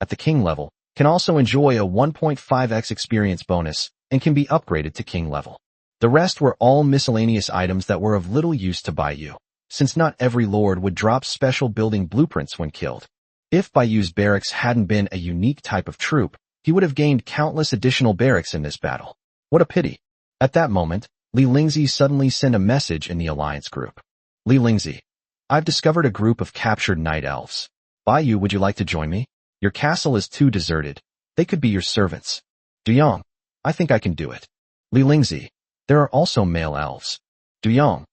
at the King level, can also enjoy a 1.5x experience bonus and can be upgraded to King level. The rest were all miscellaneous items that were of little use to Baiyu, since not every lord would drop special building blueprints when killed. If Baiyu's barracks hadn't been a unique type of troop, he would have gained countless additional barracks in this battle. What a pity. At that moment, Li Lingzi suddenly sent a message in the alliance group. Li Lingzi, I've discovered a group of captured night elves. Baiyu, would you like to join me? Your castle is too deserted. They could be your servants. Duyong, I think I can do it. Li Lingzi, there are also male elves. Duyong,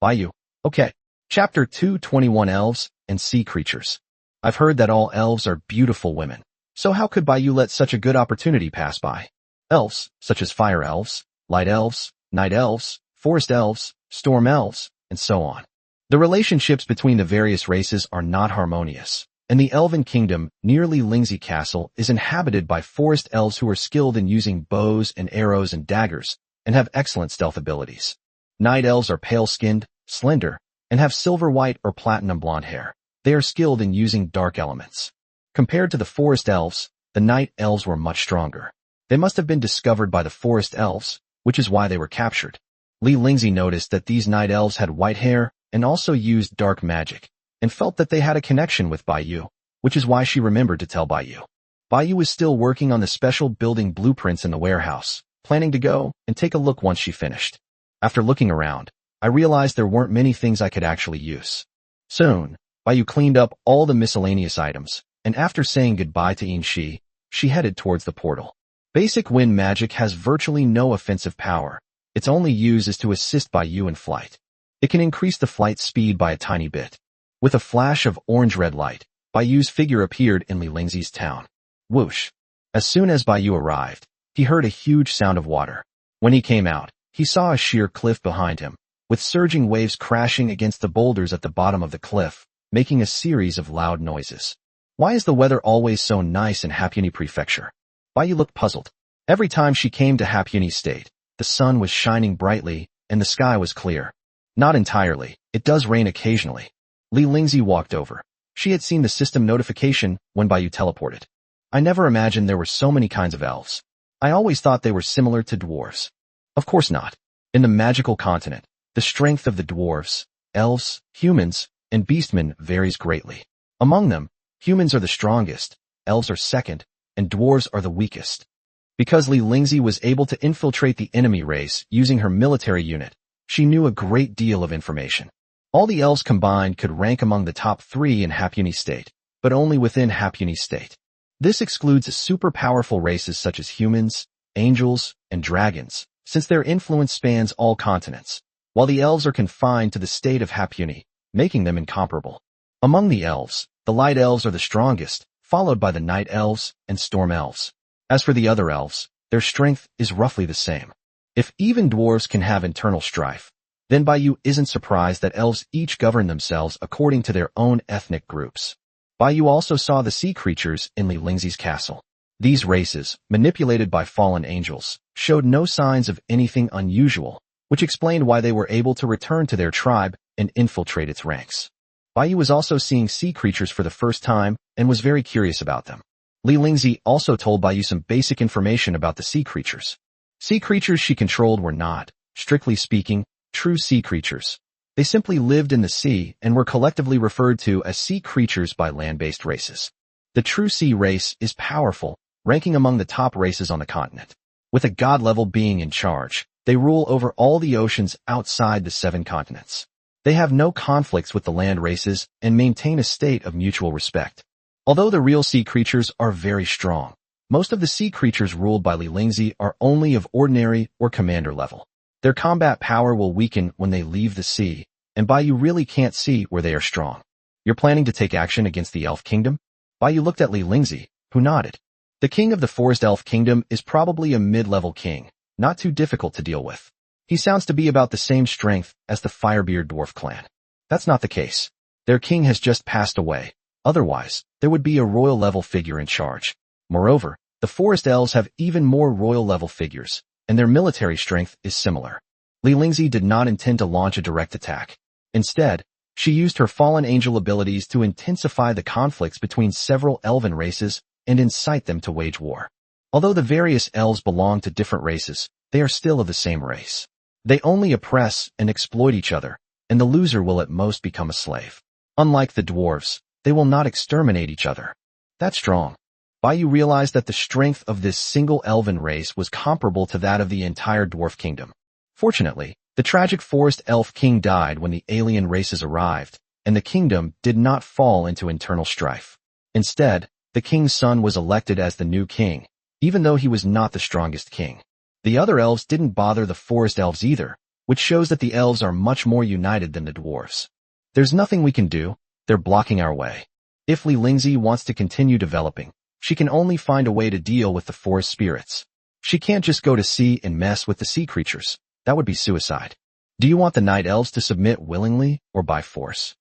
Baiyu, okay. Chapter 221 Elves and Sea Creatures. I've heard that all elves are beautiful women. So how could Baiyu let such a good opportunity pass by? Elves, such as fire elves, light elves, night elves, forest elves, storm elves, and so on. The relationships between the various races are not harmonious, and the Elven Kingdom near Li Lingzi Castle is inhabited by forest elves who are skilled in using bows and arrows and daggers, and have excellent stealth abilities. Night elves are pale-skinned, slender, and have silver-white or platinum blonde hair. They are skilled in using dark elements. Compared to the forest elves, the night elves were much stronger. They must have been discovered by the forest elves, which is why they were captured. Li Lingzi noticed that these night elves had white hair and also used dark magic, and felt that they had a connection with Baiyu, which is why she remembered to tell Baiyu. Baiyu was still working on the special building blueprints in the warehouse, planning to go and take a look once she finished. After looking around, I realized there weren't many things I could actually use. Soon, Baiyu cleaned up all the miscellaneous items, and after saying goodbye to Yinshi, she headed towards the portal. Basic wind magic has virtually no offensive power. Its only use is to assist Baiyu in flight. It can increase the flight speed by a tiny bit. With a flash of orange-red light, Baiyu's figure appeared in Li Lingzi's town. Whoosh! As soon as Baiyu arrived, he heard a huge sound of water. When he came out, he saw a sheer cliff behind him, with surging waves crashing against the boulders at the bottom of the cliff, making a series of loud noises. Why is the weather always so nice in Hapuny Prefecture? Baiyu looked puzzled. Every time she came to Hapuny State, the sun was shining brightly, and the sky was clear. Not entirely, it does rain occasionally. Li Lingzi walked over. She had seen the system notification when Baiyu teleported. I never imagined there were so many kinds of elves. I always thought they were similar to dwarves. Of course not. In the magical continent, the strength of the dwarves, elves, humans, and beastmen varies greatly. Among them, humans are the strongest, elves are second, and dwarves are the weakest. Because Li Lingzi was able to infiltrate the enemy race using her military unit, she knew a great deal of information. All the elves combined could rank among the top 3 in Hapuny State, but only within Hapuny State. This excludes super powerful races such as humans, angels, and dragons, since their influence spans all continents, while the elves are confined to the state of Hapuny, making them incomparable. Among the elves, the light elves are the strongest, followed by the night elves and storm elves. As for the other elves, their strength is roughly the same. If even dwarves can have internal strife, then Baiyu isn't surprised that elves each govern themselves according to their own ethnic groups. Baiyu also saw the sea creatures in Li Lingzi's castle. These races, manipulated by fallen angels, showed no signs of anything unusual, which explained why they were able to return to their tribe and infiltrate its ranks. Baiyu was also seeing sea creatures for the first time and was very curious about them. Li Lingzi also told Baiyu some basic information about the sea creatures. Sea creatures she controlled were not, strictly speaking, true sea creatures. They simply lived in the sea and were collectively referred to as sea creatures by land-based races. The true sea race is powerful, ranking among the top races on the continent. With a god-level being in charge, they rule over all the oceans outside the 7 continents. They have no conflicts with the land races and maintain a state of mutual respect. Although the real sea creatures are very strong, most of the sea creatures ruled by Li Lingzi are only of ordinary or commander level. Their combat power will weaken when they leave the sea, and Baiyu really can't see where they are strong. You're planning to take action against the Elf Kingdom? Baiyu looked at Li Lingzi, who nodded. The king of the Forest Elf Kingdom is probably a mid-level king, not too difficult to deal with. He sounds to be about the same strength as the Firebeard Dwarf clan. That's not the case. Their king has just passed away. Otherwise, there would be a royal-level figure in charge. Moreover, the Forest Elves have even more royal-level figures, and their military strength is similar. Li Lingzi did not intend to launch a direct attack. Instead, she used her fallen angel abilities to intensify the conflicts between several elven races and incite them to wage war. Although the various elves belong to different races, they are still of the same race. They only oppress and exploit each other, and the loser will at most become a slave. Unlike the dwarves, they will not exterminate each other. That's strong. Baiyu realized that the strength of this single elven race was comparable to that of the entire dwarf kingdom. Fortunately, the tragic forest elf king died when the alien races arrived, and the kingdom did not fall into internal strife. Instead, the king's son was elected as the new king, even though he was not the strongest king. The other elves didn't bother the forest elves either, which shows that the elves are much more united than the dwarves. There's nothing we can do, they're blocking our way. If Li Lingzi wants to continue developing, she can only find a way to deal with the forest spirits. She can't just go to sea and mess with the sea creatures. That would be suicide. Do you want the night elves to submit willingly or by force?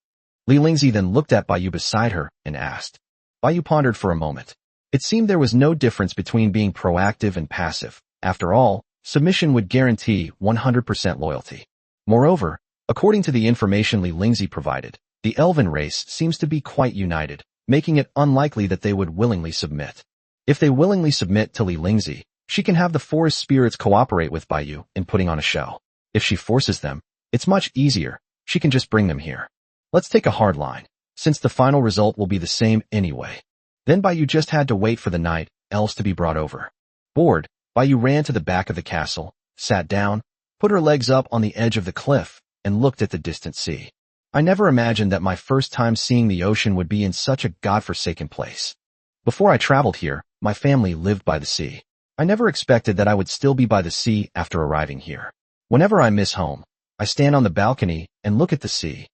Li Lingzi then looked at Baiyu beside her and asked. Baiyu pondered for a moment. It seemed there was no difference between being proactive and passive. After all, submission would guarantee 100% loyalty. Moreover, according to the information Li Lingzi provided, the elven race seems to be quite united, making it unlikely that they would willingly submit. If they willingly submit to Li Lingzi, she can have the forest spirits cooperate with Baiyu in putting on a show. If she forces them, it's much easier. She can just bring them here. Let's take a hard line, since the final result will be the same anyway. Then Baiyu just had to wait for the night elves to be brought over. Bored, Baiyu ran to the back of the castle, sat down, put her legs up on the edge of the cliff, and looked at the distant sea. I never imagined that my first time seeing the ocean would be in such a godforsaken place. Before I traveled here, my family lived by the sea. I never expected that I would still be by the sea after arriving here. Whenever I miss home, I stand on the balcony and look at the sea.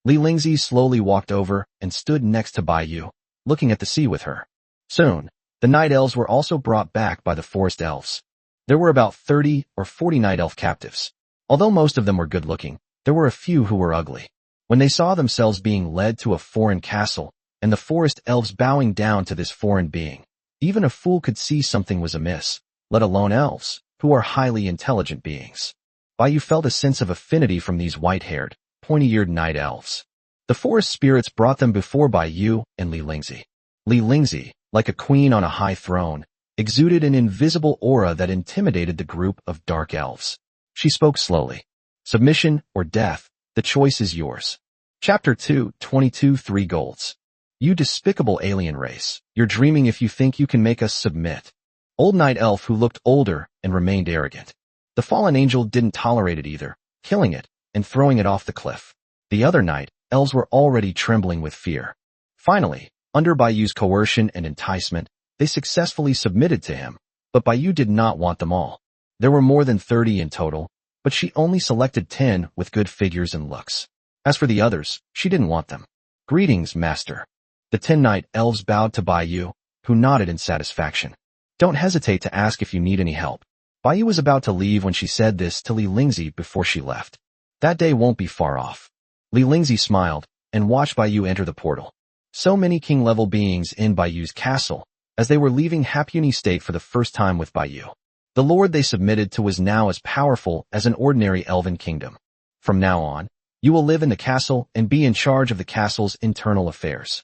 Li Lingzi slowly walked over and stood next to Baiyu, looking at the sea with her. Soon, the night elves were also brought back by the forest elves. There were about 30 or 40 night elf captives. Although most of them were good-looking, there were a few who were ugly. When they saw themselves being led to a foreign castle, and the forest elves bowing down to this foreign being, even a fool could see something was amiss, let alone elves, who are highly intelligent beings. Baiyu felt a sense of affinity from these white-haired, pointy-eared night elves. The forest spirits brought them before Baiyu and Li Lingzi. Li Lingzi, like a queen on a high throne, exuded an invisible aura that intimidated the group of dark elves. She spoke slowly. Submission or death, the choice is yours. Chapter 2, 22 3 golds. You despicable alien race, you're dreaming if you think you can make us submit. Old night elf who looked older and remained arrogant. The fallen angel didn't tolerate it either, killing it and throwing it off the cliff. The other night elves were already trembling with fear. Finally, under Baiyu's coercion and enticement, they successfully submitted to him, but Baiyu did not want them all. There were more than 30 in total, but she only selected 10 with good figures and looks. As for the others, she didn't want them. Greetings, master. The 10 night elves bowed to Baiyu, who nodded in satisfaction. Don't hesitate to ask if you need any help. Baiyu was about to leave when she said this to Li Lingzi before she left. That day won't be far off. Li Lingzi smiled and watched Baiyu enter the portal. So many king-level beings in Baiyu's castle, as they were leaving Hapuni State for the first time with Baiyu. The lord they submitted to was now as powerful as an ordinary elven kingdom. From now on, you will live in the castle and be in charge of the castle's internal affairs.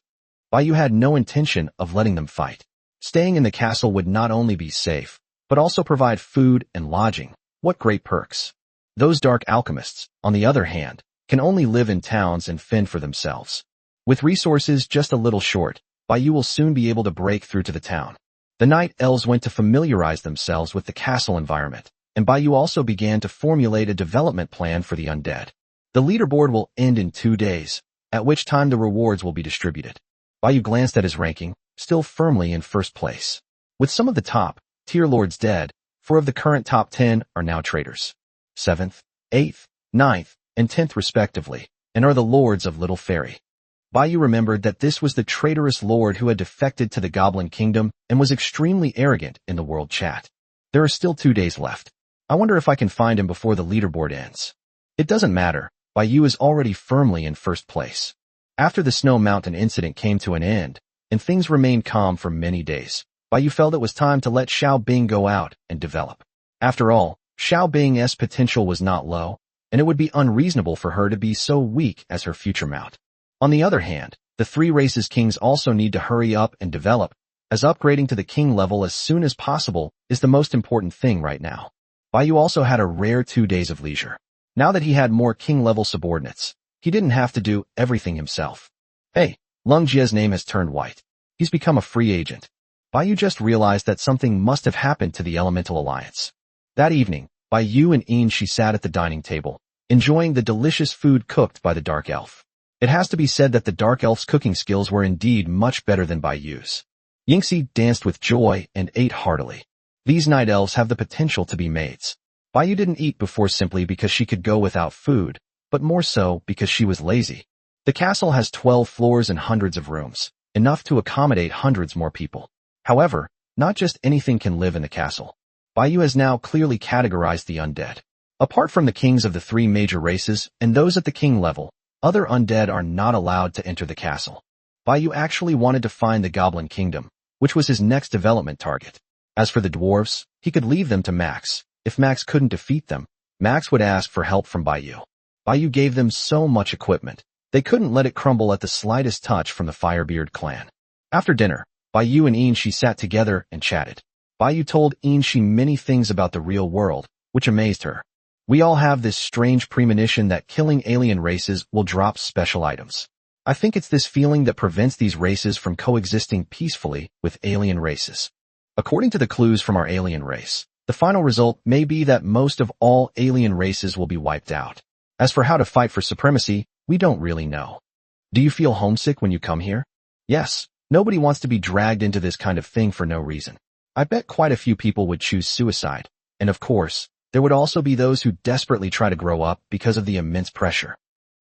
Baiyu had no intention of letting them fight. Staying in the castle would not only be safe, but also provide food and lodging. What great perks. Those dark alchemists, on the other hand, can only live in towns and fend for themselves. With resources just a little short, Baiyu will soon be able to break through to the town. The night elves went to familiarize themselves with the castle environment, and Baiyu also began to formulate a development plan for the undead. The leaderboard will end in 2 days, at which time the rewards will be distributed. Baiyu glanced at his ranking, still firmly in first place. With some of the top-tier lords dead, 4 of the current top 10 are now traitors. 7th, 8th, 9th, and 10th respectively, and are the lords of Little Fairy. Baiyu remembered that this was the traitorous lord who had defected to the Goblin Kingdom and was extremely arrogant in the world chat. There are still 2 days left. I wonder if I can find him before the leaderboard ends. It doesn't matter, Baiyu is already firmly in first place. After the Snow Mountain incident came to an end, and things remained calm for many days, Baiyu felt it was time to let Xiao Bing go out and develop. After all, Xiao Bing's potential was not low, and it would be unreasonable for her to be so weak as her future mount. On the other hand, the 3 races kings also need to hurry up and develop, as upgrading to the king level as soon as possible is the most important thing right now. Yu also had a rare 2 days of leisure. Now that he had more king-level subordinates, he didn't have to do everything himself. Hey, Lung Jie's name has turned white. He's become a free agent. Yu just realized that something must have happened to the Elemental Alliance. That evening, Yu and Shi sat at the dining table, enjoying the delicious food cooked by the Dark Elf. It has to be said that the Dark Elf's cooking skills were indeed much better than Yu's. Yingxi danced with joy and ate heartily. These night elves have the potential to be maids. Yu didn't eat before simply because she could go without food, but more so because she was lazy. The castle has 12 floors and hundreds of rooms, enough to accommodate hundreds more people. However, not just anything can live in the castle. Yu has now clearly categorized the undead. Apart from the kings of the 3 major races and those at the king level, other undead are not allowed to enter the castle. Yu actually wanted to find the Goblin Kingdom, which was his next development target. As for the dwarves, he could leave them to Max. If Max couldn't defeat them, Max would ask for help from Yu. Yu gave them so much equipment, they couldn't let it crumble at the slightest touch from the Firebeard clan. After dinner, Yu and Shi sat together and chatted. Yu told Shi many things about the real world, which amazed her. We all have this strange premonition that killing alien races will drop special items. I think it's this feeling that prevents these races from coexisting peacefully with alien races. According to the clues from our alien race, the final result may be that most of all alien races will be wiped out. As for how to fight for supremacy, we don't really know. Do you feel homesick when you come here? Yes, nobody wants to be dragged into this kind of thing for no reason. I bet quite a few people would choose suicide, and of course, there would also be those who desperately try to grow up because of the immense pressure.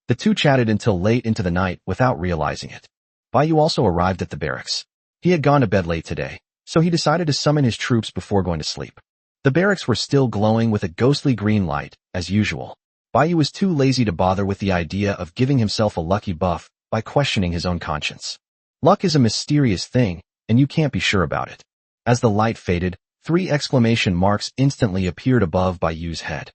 The two chatted until late into the night without realizing it. Yu also arrived at the barracks. He had gone to bed late today, so he decided to summon his troops before going to sleep. The barracks were still glowing with a ghostly green light, as usual. Yu was too lazy to bother with the idea of giving himself a lucky buff by questioning his own conscience. Luck is a mysterious thing, and you can't be sure about it. As the light faded, 3 exclamation marks instantly appeared above Yu's head.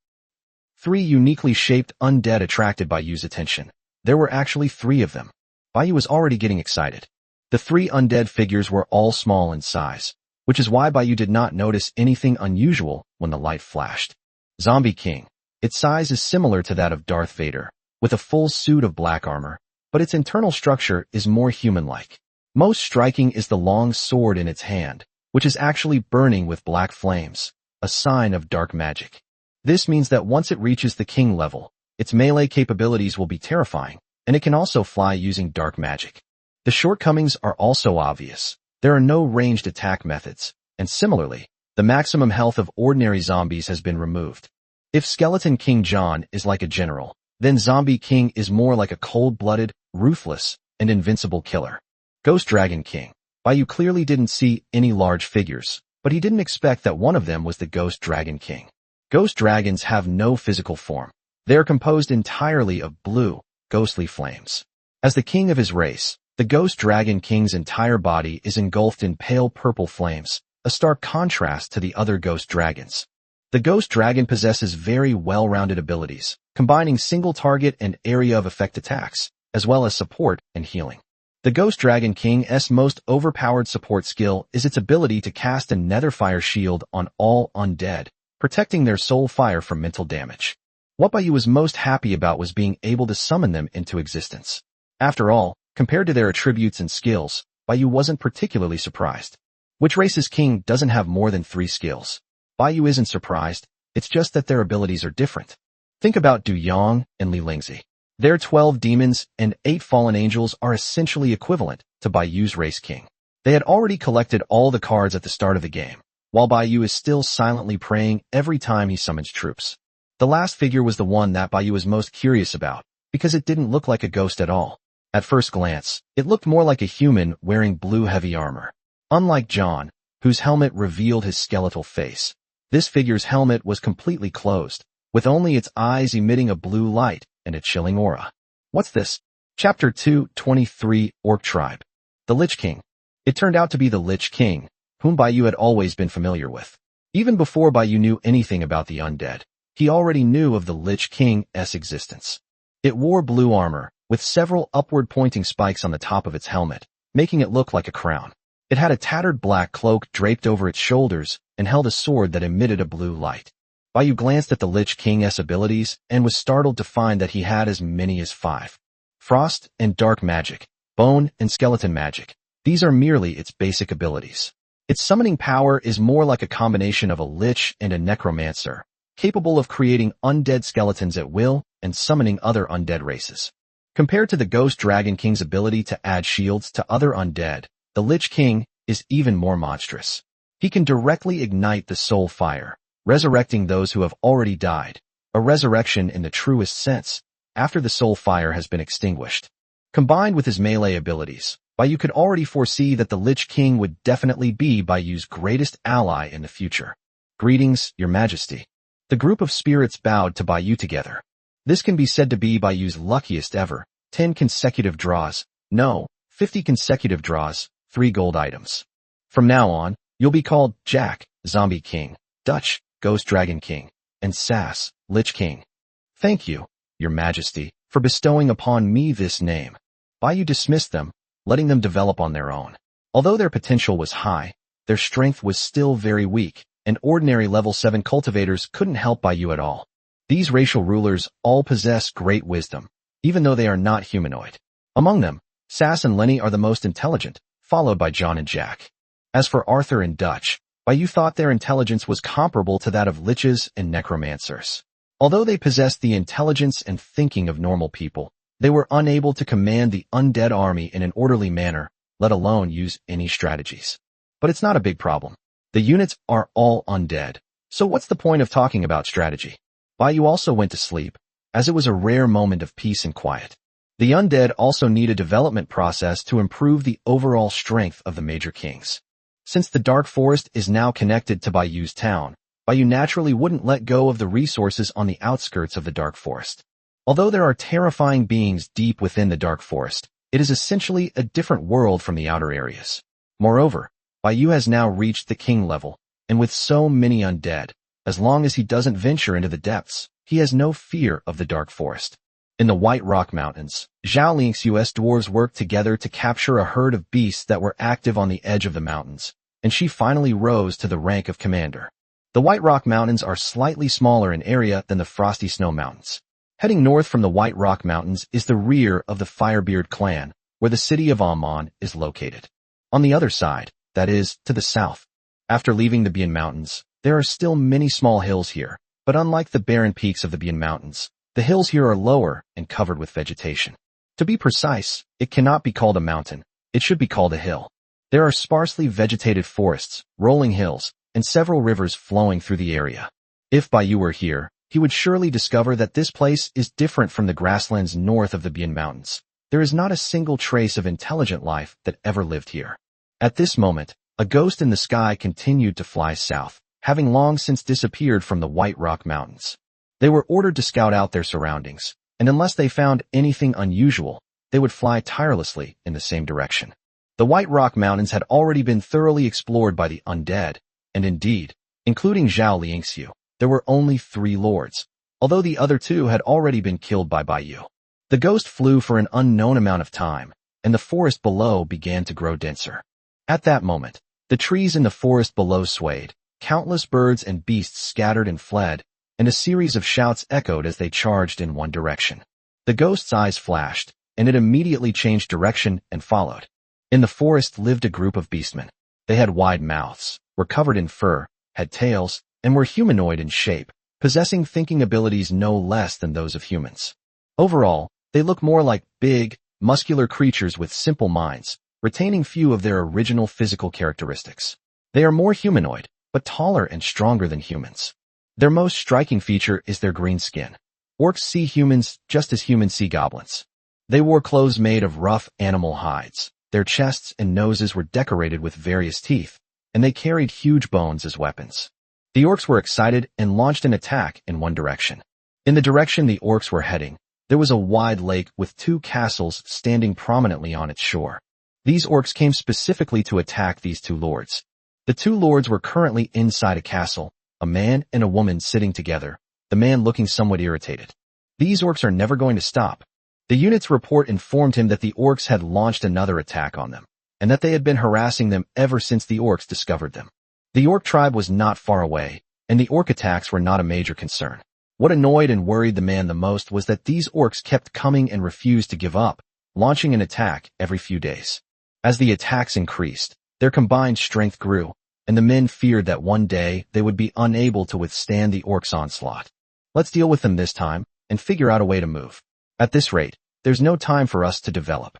3 uniquely shaped undead attracted Yu's attention. There were actually 3 of them. Yu was already getting excited. The 3 undead figures were all small in size, which is why Yu did not notice anything unusual when the light flashed. Zombie King. Its size is similar to that of Darth Vader, with a full suit of black armor, but its internal structure is more human-like. Most striking is the long sword in its hand, which is actually burning with black flames, a sign of dark magic. This means that once it reaches the king level, its melee capabilities will be terrifying, and it can also fly using dark magic. The shortcomings are also obvious. There are no ranged attack methods, and similarly, the maximum health of ordinary zombies has been removed. If Skeleton King John is like a general, then Zombie King is more like a cold-blooded, ruthless, and invincible killer. Ghost Dragon King. Yu clearly didn't see any large figures, but he didn't expect that one of them was the Ghost Dragon King. Ghost dragons have no physical form. They are composed entirely of blue, ghostly flames. As the king of his race, the Ghost Dragon King's entire body is engulfed in pale purple flames, a stark contrast to the other ghost dragons. The Ghost Dragon possesses very well-rounded abilities, combining single-target and area of effect attacks, as well as support and healing. The Ghost Dragon King's most overpowered support skill is its ability to cast a Netherfire shield on all undead, protecting their soul fire from mental damage. What Yu was most happy about was being able to summon them into existence. After all, compared to their attributes and skills, Yu wasn't particularly surprised. Which race's king doesn't have more than 3 skills? Yu isn't surprised, it's just that their abilities are different. Think about Du Yong and Li Lingzi. Their 12 demons and 8 fallen angels are essentially equivalent to Yu's race king. They had already collected all the cards at the start of the game, while Yu is still silently praying every time he summons troops. The last figure was the one that Yu was most curious about, because it didn't look like a ghost at all. At first glance, it looked more like a human wearing blue heavy armor. Unlike John, whose helmet revealed his skeletal face, this figure's helmet was completely closed, with only its eyes emitting a blue light and a chilling aura. What's this? Chapter 223, Orc Tribe. The Lich King. It turned out to be the Lich King, whom Yu had always been familiar with. Even before Yu knew anything about the undead, he already knew of the Lich King's existence. It wore blue armor, with several upward-pointing spikes on the top of its helmet, making it look like a crown. It had a tattered black cloak draped over its shoulders and held a sword that emitted a blue light. Baiyu glanced at the Lich King's abilities and was startled to find that he had as many as 5. Frost and Dark Magic, Bone and Skeleton Magic. These are merely its basic abilities. Its summoning power is more like a combination of a Lich and a Necromancer, capable of creating undead skeletons at will and summoning other undead races. Compared to the Ghost Dragon King's ability to add shields to other undead, the Lich King is even more monstrous. He can directly ignite the soul fire, resurrecting those who have already died, a resurrection in the truest sense, after the soul fire has been extinguished. Combined with his melee abilities, Baiyu could already foresee that the Lich King would definitely be Baiyu's greatest ally in the future. Greetings, Your Majesty. The group of spirits bowed to Baiyu together. This can be said to be Baiyu's luckiest ever. 10 consecutive draws. No, 50 consecutive draws, 3 gold items. From now on, you'll be called Jack, Zombie King, Dutch, Ghost Dragon King, and Sass, Lich King. Thank you, Your Majesty, for bestowing upon me this name. Baiyu dismissed them, letting them develop on their own. Although their potential was high, their strength was still very weak, and ordinary level 7 cultivators couldn't help Baiyu at all. These racial rulers all possess great wisdom, even though they are not humanoid. Among them, Sass and Lenny are the most intelligent, followed by John and Jack. As for Arthur and Dutch, Baiyu thought their intelligence was comparable to that of liches and necromancers. Although they possessed the intelligence and thinking of normal people, they were unable to command the undead army in an orderly manner, let alone use any strategies. But it's not a big problem. The units are all undead, so what's the point of talking about strategy? Baiyu also went to sleep, as it was a rare moment of peace and quiet. The undead also need a development process to improve the overall strength of the major kings. Since the Dark Forest is now connected to Baiyu's town, Baiyu naturally wouldn't let go of the resources on the outskirts of the Dark Forest. Although there are terrifying beings deep within the Dark Forest, it is essentially a different world from the outer areas. Moreover, Baiyu has now reached the king level, and with so many undead, as long as he doesn't venture into the depths, he has no fear of the Dark Forest. In the White Rock Mountains, Zhao Link's US dwarves worked together to capture a herd of beasts that were active on the edge of the mountains, and she finally rose to the rank of commander. The White Rock Mountains are slightly smaller in area than the Frosty Snow Mountains. Heading north from the White Rock Mountains is the rear of the Firebeard clan, where the city of Amon is located. On the other side, that is, to the south. After leaving the Bian Mountains, there are still many small hills here, but unlike the barren peaks of the Bian Mountains, the hills here are lower and covered with vegetation. To be precise, it cannot be called a mountain, it should be called a hill. There are sparsely vegetated forests, rolling hills, and several rivers flowing through the area. If Baiyu were here, he would surely discover that this place is different from the grasslands north of the Bian Mountains. There is not a single trace of intelligent life that ever lived here. At this moment, a ghost in the sky continued to fly south, having long since disappeared from the White Rock Mountains. They were ordered to scout out their surroundings, and unless they found anything unusual, they would fly tirelessly in the same direction. The White Rock Mountains had already been thoroughly explored by the undead, and indeed, including Zhao Liangxiu, there were only 3 lords, although the other 2 had already been killed by Baiyu. The ghost flew for an unknown amount of time, and the forest below began to grow denser. At that moment, the trees in the forest below swayed, countless birds and beasts scattered and fled, and a series of shouts echoed as they charged in one direction. The ghost's eyes flashed, and it immediately changed direction and followed. In the forest lived a group of beastmen. They had wide mouths, were covered in fur, had tails, and were humanoid in shape, possessing thinking abilities no less than those of humans. Overall, they look more like big, muscular creatures with simple minds, retaining few of their original physical characteristics. They are more humanoid, but taller and stronger than humans. Their most striking feature is their green skin. Orcs see humans just as humans see goblins. They wore clothes made of rough animal hides. Their chests and noses were decorated with various teeth, and they carried huge bones as weapons. The orcs were excited and launched an attack in one direction. In the direction the orcs were heading, there was a wide lake with 2 castles standing prominently on its shore. These orcs came specifically to attack these 2 lords. The 2 lords were currently inside a castle, a man and a woman sitting together, the man looking somewhat irritated. These orcs are never going to stop. The unit's report informed him that the orcs had launched another attack on them, and that they had been harassing them ever since the orcs discovered them. The orc tribe was not far away, and the orc attacks were not a major concern. What annoyed and worried the man the most was that these orcs kept coming and refused to give up, launching an attack every few days. As the attacks increased, their combined strength grew, and the men feared that one day they would be unable to withstand the orcs' onslaught. Let's deal with them this time, and figure out a way to move. At this rate, there's no time for us to develop.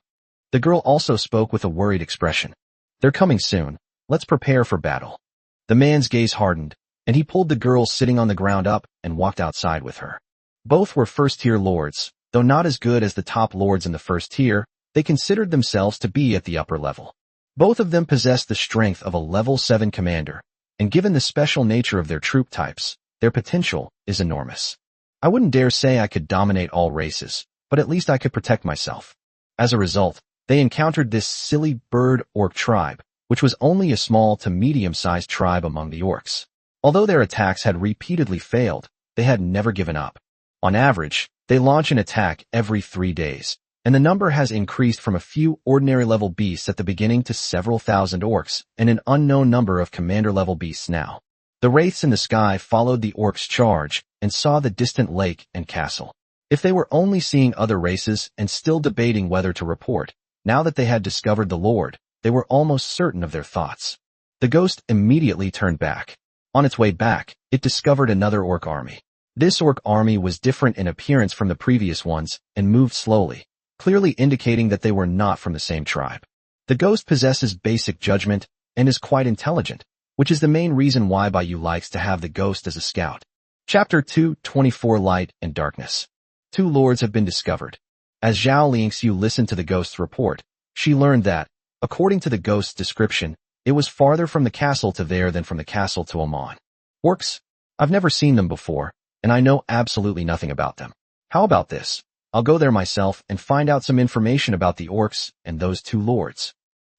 The girl also spoke with a worried expression. They're coming soon. Let's prepare for battle. The man's gaze hardened, and he pulled the girl sitting on the ground up and walked outside with her. Both were first-tier lords, though not as good as the top lords in the first tier. They considered themselves to be at the upper level. Both of them possessed the strength of a level 7 commander, and given the special nature of their troop types, their potential is enormous. I wouldn't dare say I could dominate all races, but at least I could protect myself. As a result, they encountered this silly bird orc tribe, which was only a small to medium-sized tribe among the orcs. Although their attacks had repeatedly failed, they had never given up. On average, they launch an attack every 3 days, and the number has increased from a few ordinary-level beasts at the beginning to several thousand orcs and an unknown number of commander-level beasts now. The wraiths in the sky followed the orcs' charge and saw the distant lake and castle. If they were only seeing other races and still debating whether to report, now that they had discovered the Lord, they were almost certain of their thoughts. The ghost immediately turned back. On its way back, it discovered another orc army. This orc army was different in appearance from the previous ones and moved slowly, clearly indicating that they were not from the same tribe. The ghost possesses basic judgment and is quite intelligent, which is the main reason why Baiyu likes to have the ghost as a scout. Chapter 2:24 Light and Darkness. 2 lords have been discovered. As Zhao Lingxiu listened to the ghost's report, she learned that, according to the ghost's description, it was farther from the castle to there than from the castle to Amon. Orcs? I've never seen them before, and I know absolutely nothing about them. How about this? I'll go there myself and find out some information about the orcs and those 2 lords.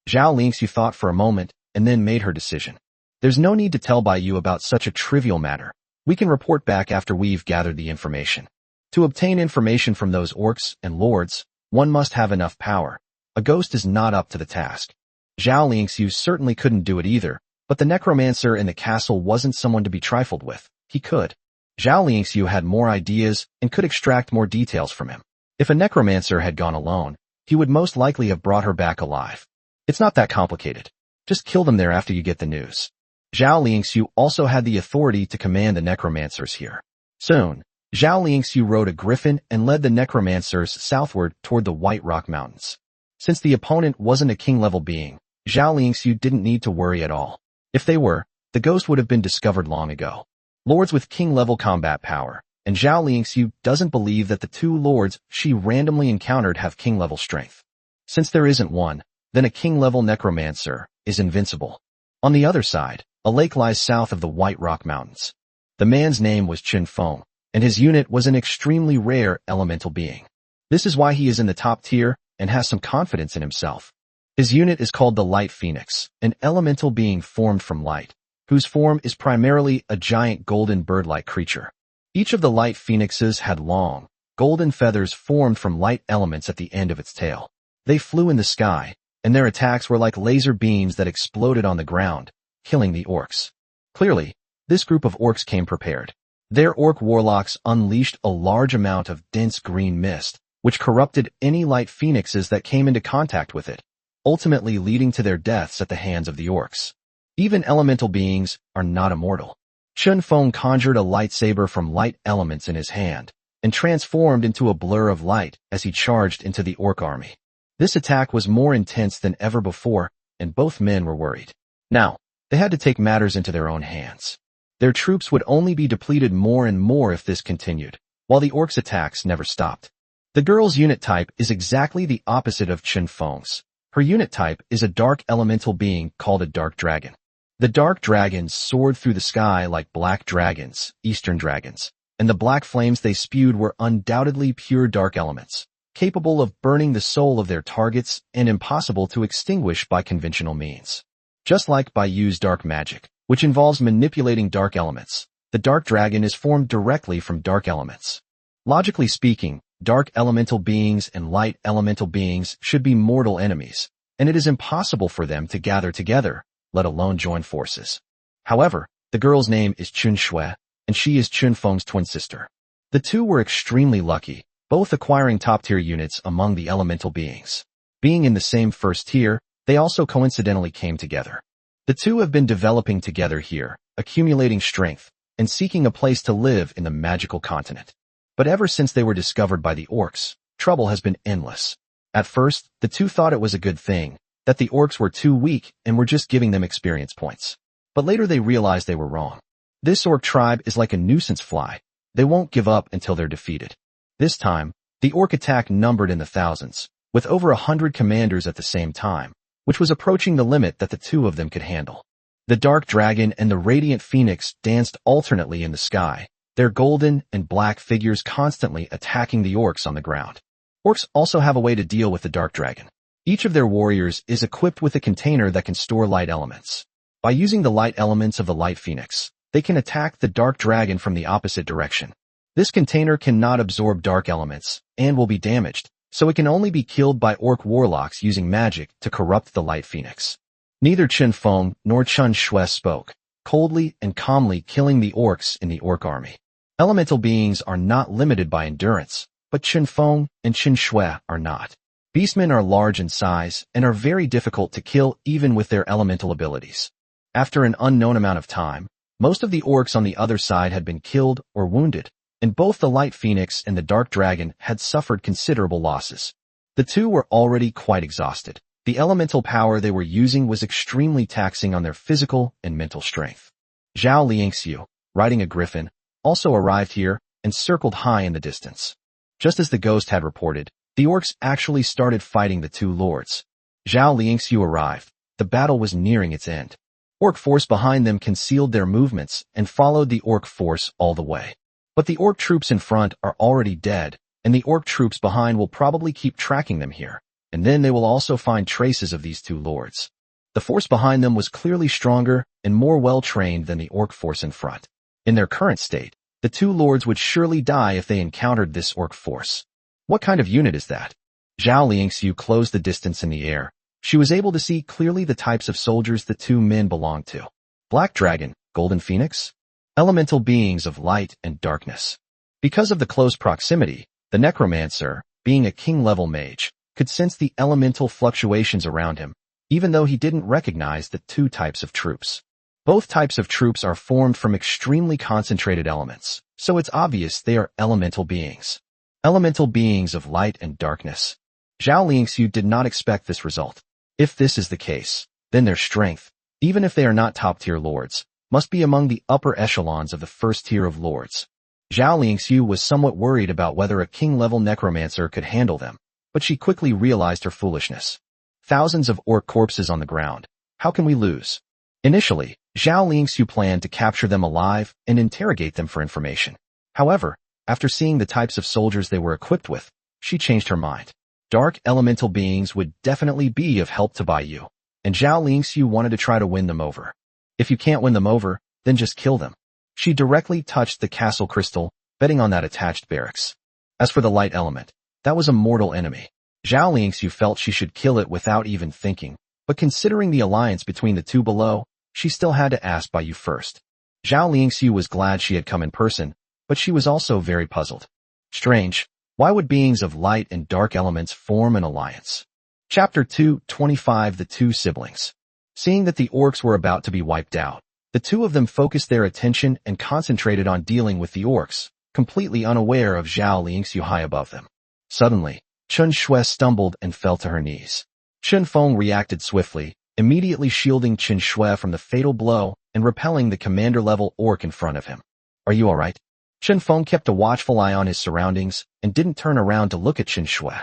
Zhao Lingxiu thought for a moment and then made her decision. There's no need to tell Baiyu about such a trivial matter. We can report back after we've gathered the information. To obtain information from those orcs and lords, one must have enough power. A ghost is not up to the task. Zhao Lingxiu certainly couldn't do it either, but the necromancer in the castle wasn't someone to be trifled with. He could. Zhao Lingxiu had more ideas and could extract more details from him. If a necromancer had gone alone, he would most likely have brought her back alive. It's not that complicated. Just kill them there after you get the news. Zhao Lingxiu also had the authority to command the necromancers here. Soon, Zhao Lingxiu rode a griffin and led the necromancers southward toward the White Rock Mountains. Since the opponent wasn't a king-level being, Zhao Lingxiu didn't need to worry at all. If they were, the ghost would have been discovered long ago. Lords with king-level combat power, and Zhao Lingxiu doesn't believe that the 2 lords she randomly encountered have king-level strength. Since there isn't one, then a king-level necromancer is invincible. On the other side, a lake lies south of the White Rock Mountains. The man's name was Chen Feng, and his unit was an extremely rare elemental being. This is why he is in the top tier and has some confidence in himself. His unit is called the Light Phoenix, an elemental being formed from light, whose form is primarily a giant golden bird-like creature. Each of the Light Phoenixes had long, golden feathers formed from light elements at the end of its tail. They flew in the sky, and their attacks were like laser beams that exploded on the ground, killing the orcs. Clearly, this group of orcs came prepared. Their orc warlocks unleashed a large amount of dense green mist, which corrupted any light phoenixes that came into contact with it, ultimately leading to their deaths at the hands of the orcs. Even elemental beings are not immortal. Chen Feng conjured a lightsaber from light elements in his hand, and transformed into a blur of light as he charged into the orc army. This attack was more intense than ever before, and both men were worried. Now, they had to take matters into their own hands. Their troops would only be depleted more and more if this continued, while the orcs' attacks never stopped. The girl's unit type is exactly the opposite of Chen Feng's. Her unit type is a dark elemental being called a dark dragon. The dark dragons soared through the sky like black dragons, eastern dragons, and the black flames they spewed were undoubtedly pure dark elements, capable of burning the soul of their targets and impossible to extinguish by conventional means. Just like Baiyu's dark magic, which involves manipulating dark elements, the dark dragon is formed directly from dark elements. Logically speaking, dark elemental beings and light elemental beings should be mortal enemies, and it is impossible for them to gather together, let alone join forces. However, The girl's name is Chun Shui, and she is Chun Feng's twin sister. The two were extremely lucky, both acquiring top-tier units among the elemental beings. Being in the same first tier, they also coincidentally came together. The two have been developing together here, accumulating strength, and seeking a place to live in the magical continent. But ever since they were discovered by the orcs, trouble has been endless. At first, the two thought it was a good thing, that the orcs were too weak and were just giving them experience points. But later they realized they were wrong. This orc tribe is like a nuisance fly. They won't give up until they're defeated. This time, the orc attack numbered in the thousands, with over 100 commanders at the same time, which was approaching the limit that the two of them could handle. The Dark Dragon and the Radiant Phoenix danced alternately in the sky, their golden and black figures constantly attacking the orcs on the ground. Orcs also have a way to deal with the Dark Dragon. Each of their warriors is equipped with a container that can store light elements. By using the light elements of the Light Phoenix, they can attack the Dark Dragon from the opposite direction. This container cannot absorb dark elements and will be damaged, so it can only be killed by orc warlocks using magic to corrupt the Light Phoenix. Neither Chun Feng nor Chun Shui spoke, coldly and calmly killing the orcs in the orc army. Elemental beings are not limited by endurance, but Chun Feng and Chun Shui are not. Beastmen are large in size and are very difficult to kill even with their elemental abilities. After an unknown amount of time, most of the orcs on the other side had been killed or wounded, and both the Light Phoenix and the Dark Dragon had suffered considerable losses. The two were already quite exhausted. The elemental power they were using was extremely taxing on their physical and mental strength. Zhao Liangxiu, riding a griffin, also arrived here and circled high in the distance. Just as the ghost had reported, the orcs actually started fighting the two lords. Zhao Liangxiu arrived. The battle was nearing its end. Orc force behind them concealed their movements and followed the orc force all the way. But the orc troops in front are already dead, and the orc troops behind will probably keep tracking them here, and then they will also find traces of these two lords. The force behind them was clearly stronger and more well-trained than the orc force in front. In their current state, the two lords would surely die if they encountered this orc force. What kind of unit is that? Zhao Liangxiu closed the distance in the air. She was able to see clearly the types of soldiers the two men belonged to. Black Dragon, Golden Phoenix? Elemental beings of light and darkness. Because of the close proximity, the Necromancer, being a king-level mage, could sense the elemental fluctuations around him, even though he didn't recognize the two types of troops. Both types of troops are formed from extremely concentrated elements, so it's obvious they are elemental beings. Elemental beings of light and darkness. Zhao Liangxiu did not expect this result. If this is the case, then their strength, even if they are not top-tier lords, must be among the upper echelons of the first tier of lords. Zhao Liangxiu was somewhat worried about whether a king-level necromancer could handle them, but she quickly realized her foolishness. Thousands of orc corpses on the ground. How can we lose? Initially, Zhao Liangxiu planned to capture them alive and interrogate them for information. However, after seeing the types of soldiers they were equipped with, she changed her mind. Dark elemental beings would definitely be of help to Bai Yu, and Zhao Liangxiu wanted to try to win them over. If you can't win them over, then just kill them. She directly touched the castle crystal, betting on that attached barracks. As for the light element, that was a mortal enemy. Zhao Liangxiu felt she should kill it without even thinking, but considering the alliance between the two below, she still had to ask Bai Yu first. Zhao Liangxiu was glad she had come in person, but she was also very puzzled. Strange. Why would beings of light and dark elements form an alliance? Chapter 2:25 The Two Siblings. Seeing that the orcs were about to be wiped out, the two of them focused their attention and concentrated on dealing with the orcs, completely unaware of Zhao Liangxiu high above them. Suddenly, Chun Shui stumbled and fell to her knees. Chun Feng reacted swiftly, immediately shielding Chun Shui from the fatal blow and repelling the commander-level orc in front of him. Are you alright? Chun Feng kept a watchful eye on his surroundings and didn't turn around to look at Chun Shui.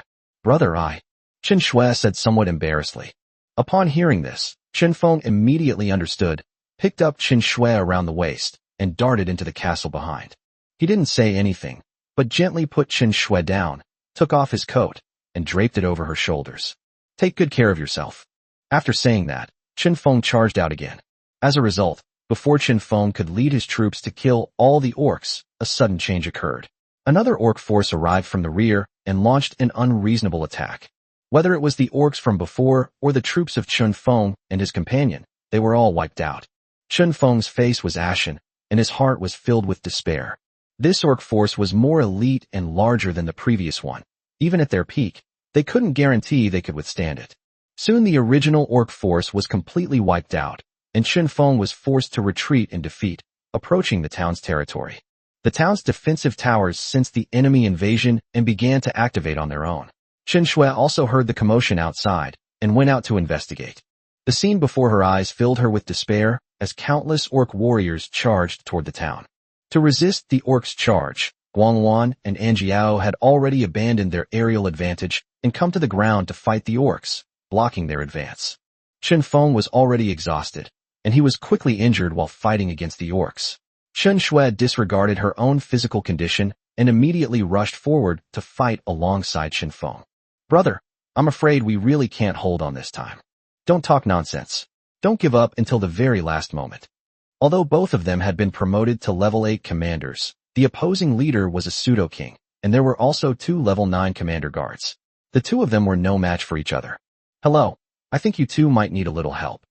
Brother, Chun Shui said somewhat embarrassedly. Upon hearing this, Chun Feng immediately understood, picked up Chun Shui around the waist, and darted into the castle behind. He didn't say anything, but gently put Chun Shui down, took off his coat, and draped it over her shoulders. Take good care of yourself. After saying that, Chun Feng charged out again. As a result, before Chun Feng could lead his troops to kill all the orcs, a sudden change occurred. Another orc force arrived from the rear and launched an unreasonable attack. Whether it was the orcs from before or the troops of Chun Feng and his companion, they were all wiped out. Chun Feng's face was ashen, and his heart was filled with despair. This orc force was more elite and larger than the previous one. Even at their peak, they couldn't guarantee they could withstand it. Soon the original orc force was completely wiped out, and Chun Feng was forced to retreat in defeat, approaching the town's territory. The town's defensive towers sensed the enemy invasion and began to activate on their own. Chen Shui also heard the commotion outside and went out to investigate. The scene before her eyes filled her with despair as countless orc warriors charged toward the town. To resist the orcs' charge, Guangwan and Anjiao had already abandoned their aerial advantage and come to the ground to fight the orcs, blocking their advance. Chen Feng was already exhausted, and he was quickly injured while fighting against the orcs. Chen Shui disregarded her own physical condition and immediately rushed forward to fight alongside Chen Feng. Brother, I'm afraid we really can't hold on this time. Don't talk nonsense. Don't give up until the very last moment. Although both of them had been promoted to level 8 commanders, the opposing leader was a pseudo-king, and there were also 2 level 9 commander guards. The two of them were no match for each other. Hello, I think you two might need a little help.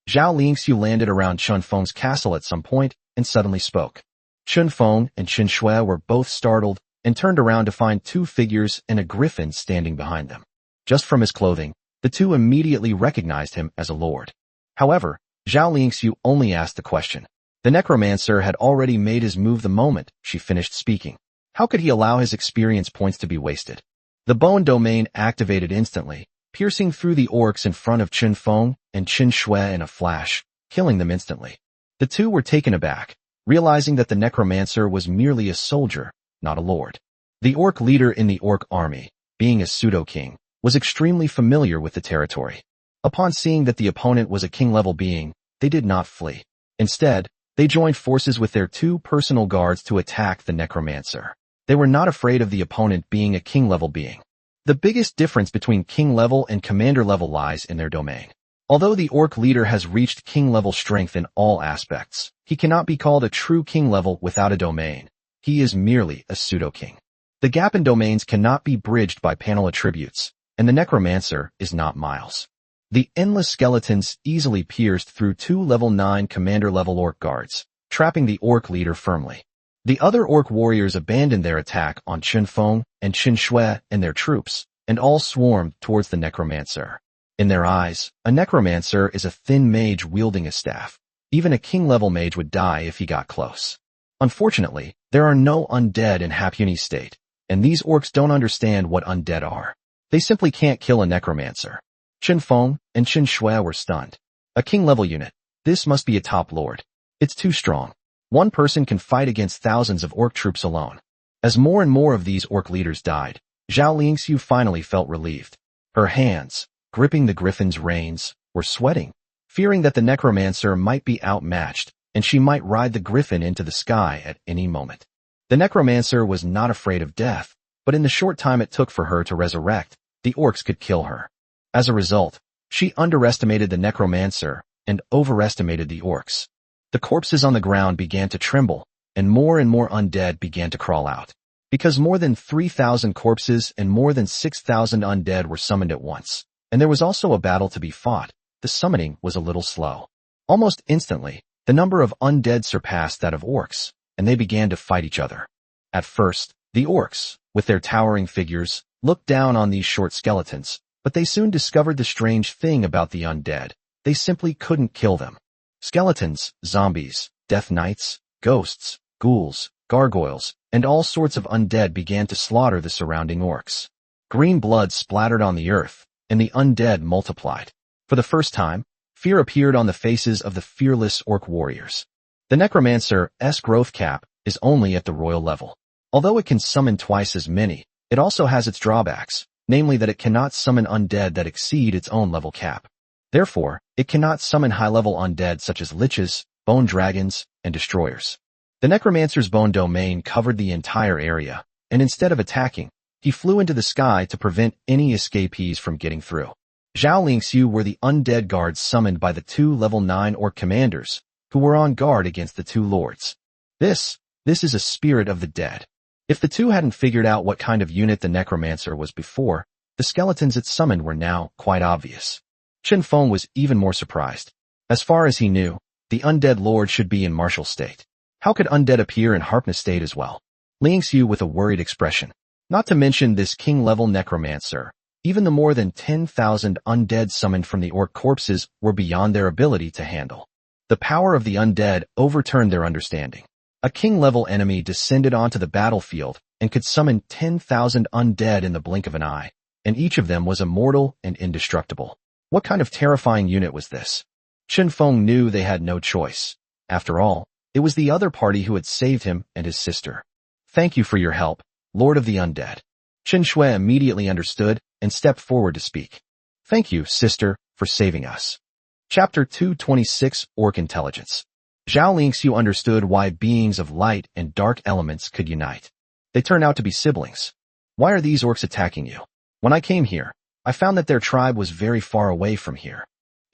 Zhao Lingxiu landed around Chun Feng's castle at some point and suddenly spoke. Chun Feng and Chen Shui were both startled and turned around to find 2 figures and a griffin standing behind them. Just from his clothing, the two immediately recognized him as a lord. However, Zhao Lingxiu only asked the question. The necromancer had already made his move the moment she finished speaking. How could he allow his experience points to be wasted? The bone domain activated instantly, piercing through the orcs in front of Chun Feng and Chen Shui in a flash, killing them instantly. The two were taken aback, realizing that the necromancer was merely a soldier, not a lord. The orc leader in the orc army, being a pseudo-king, was extremely familiar with the territory. Upon seeing that the opponent was a king-level being, they did not flee. Instead, they joined forces with their 2 personal guards to attack the necromancer. They were not afraid of the opponent being a king-level being. The biggest difference between king-level and commander-level lies in their domain. Although the orc leader has reached king-level strength in all aspects, he cannot be called a true king-level without a domain. He is merely a pseudo-king. The gap in domains cannot be bridged by panel attributes, and the necromancer is not Miles. The endless skeletons easily pierced through 2 level 9 commander-level orc guards, trapping the orc leader firmly. The other orc warriors abandoned their attack on Chun Feng and Chen Shui and their troops, and all swarmed towards the necromancer. In their eyes, a necromancer is a thin mage wielding a staff. Even a king-level mage would die if he got close. Unfortunately, there are no undead in Hapuni's state, and these orcs don't understand what undead are. They simply can't kill a necromancer. Chen Feng and Chen Shui were stunned. A king-level unit. This must be a top lord. It's too strong. One person can fight against thousands of orc troops alone. As more and more of these orc leaders died, Zhao Lingxiu finally felt relieved. Her hands, gripping the griffin's reins, were sweating, fearing that the necromancer might be outmatched, and she might ride the griffin into the sky at any moment. The necromancer was not afraid of death, but in the short time it took for her to resurrect, the orcs could kill her. As a result, she underestimated the necromancer and overestimated the orcs. The corpses on the ground began to tremble, and more undead began to crawl out. Because more than 3,000 corpses and more than 6,000 undead were summoned at once, and there was also a battle to be fought, the summoning was a little slow. Almost instantly, the number of undead surpassed that of orcs, and they began to fight each other. At first, the orcs, with their towering figures, looked down on these short skeletons, but they soon discovered the strange thing about the undead. They simply couldn't kill them. Skeletons, zombies, death knights, ghosts, ghouls, gargoyles, and all sorts of undead began to slaughter the surrounding orcs. Green blood splattered on the earth, and the undead multiplied. For the first time, fear appeared on the faces of the fearless orc warriors. The necromancer's growth cap is only at the royal level. Although it can summon twice as many, it also has its drawbacks, namely that it cannot summon undead that exceed its own level cap. Therefore, it cannot summon high-level undead such as liches, bone dragons, and destroyers. The necromancer's bone domain covered the entire area, and instead of attacking, he flew into the sky to prevent any escapees from getting through. Zhao Lingxiu were the undead guards summoned by the 2 level 9 orc commanders, who were on guard against the 2 lords. This is a spirit of the dead. If the two hadn't figured out what kind of unit the necromancer was before, the skeletons it summoned were now quite obvious. Chen Feng was even more surprised. As far as he knew, The undead lord should be in martial state. How could undead appear in Harpna state as well? Ling Xiu with a worried expression. Not to mention this king-level necromancer. Even the more than 10,000 undead summoned from the orc corpses were beyond their ability to handle. The power of the undead overturned their understanding. A king-level enemy descended onto the battlefield and could summon 10,000 undead in the blink of an eye, and each of them was immortal and indestructible. What kind of terrifying unit was this? Chen Feng knew they had no choice. After all, it was the other party who had saved him and his sister. Thank you for your help, Lord of the Undead. Chen Shui immediately understood and stepped forward to speak. Thank you, sister, for saving us. Chapter 226 Orc Intelligence. Zhao Lingxiu understood why beings of light and dark elements could unite. They turned out to be siblings. Why are these orcs attacking you? When I came here, I found that their tribe was very far away from here.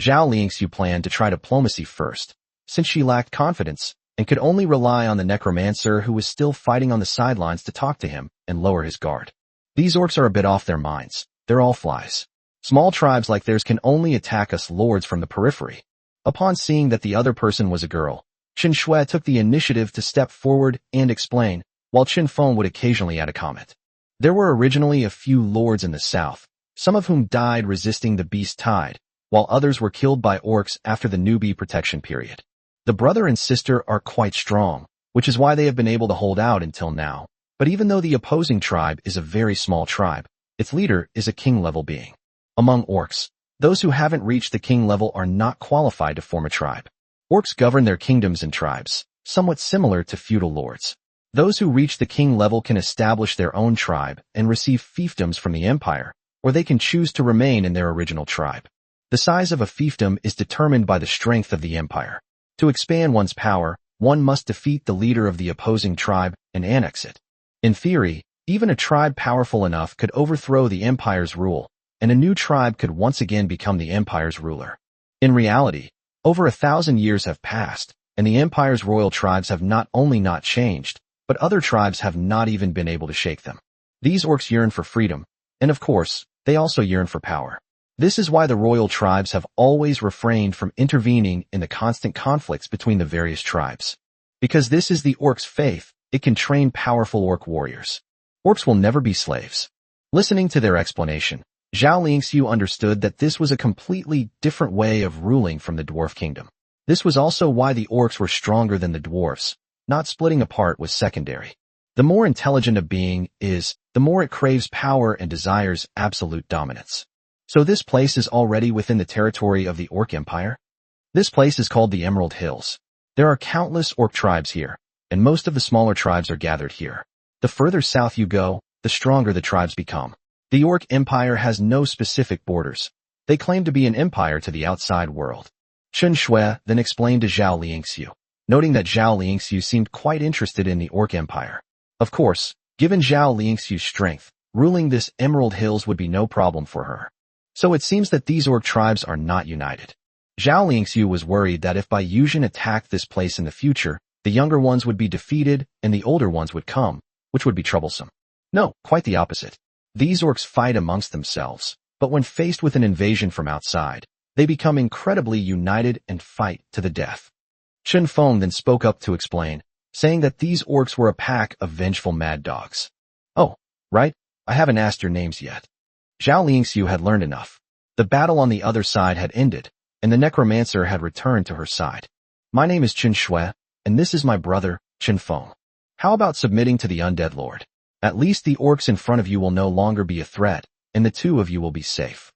Zhao Lingxiu planned to try diplomacy first, since she lacked confidence and could only rely on the necromancer who was still fighting on the sidelines to talk to him and lower his guard. These orcs are a bit off their minds. They're all flies. Small tribes like theirs can only attack us lords from the periphery. Upon seeing that the other person was a girl, Chen Shui took the initiative to step forward and explain, while Chen Feng would occasionally add a comment. There were originally a few lords in the south, some of whom died resisting the beast tide, while others were killed by orcs after the newbie protection period. The brother and sister are quite strong, which is why they have been able to hold out until now. But even though the opposing tribe is a very small tribe, its leader is a king-level being. Among orcs, those who haven't reached the king level are not qualified to form a tribe. Orcs govern their kingdoms and tribes, somewhat similar to feudal lords. Those who reach the king level can establish their own tribe and receive fiefdoms from the empire, or they can choose to remain in their original tribe. The size of a fiefdom is determined by the strength of the empire. To expand one's power, one must defeat the leader of the opposing tribe and annex it. In theory, even a tribe powerful enough could overthrow the empire's rule, and a new tribe could once again become the empire's ruler. In reality, over 1,000 years have passed, and the empire's royal tribes have not only not changed, but other tribes have not even been able to shake them. These orcs yearn for freedom, and of course, they also yearn for power. This is why the royal tribes have always refrained from intervening in the constant conflicts between the various tribes. Because this is the orc's faith, it can train powerful orc warriors. Orcs will never be slaves. Listening to their explanation, Zhao Lingxiu understood that this was a completely different way of ruling from the dwarf kingdom. This was also why the orcs were stronger than the dwarfs. Not splitting apart was secondary. The more intelligent a being is, the more it craves power and desires absolute dominance. So this place is already within the territory of the Orc Empire? This place is called the Emerald Hills. There are countless orc tribes here, and most of the smaller tribes are gathered here. The further south you go, the stronger the tribes become. The Orc Empire has no specific borders. They claim to be an empire to the outside world. Chen Shui then explained to Zhao Lingxiu, noting that Zhao Lingxiu seemed quite interested in the Orc Empire. Of course, given Zhao Lingxiu's strength, ruling this Emerald Hills would be no problem for her. So it seems that these orc tribes are not united. Zhao Lingxiu was worried that if Baiyuzhen attacked this place in the future, the younger ones would be defeated and the older ones would come, which would be troublesome. No, quite the opposite. These orcs fight amongst themselves, but when faced with an invasion from outside, they become incredibly united and fight to the death. Chen Feng then spoke up to explain, saying that these orcs were a pack of vengeful mad dogs. Oh, right, I haven't asked your names yet. Zhao Lingxiu had learned enough. The battle on the other side had ended, and the necromancer had returned to her side. My name is Chen Shui, and this is my brother, Chen Feng. How about submitting to the undead lord? At least the orcs in front of you will no longer be a threat, and the two of you will be safe.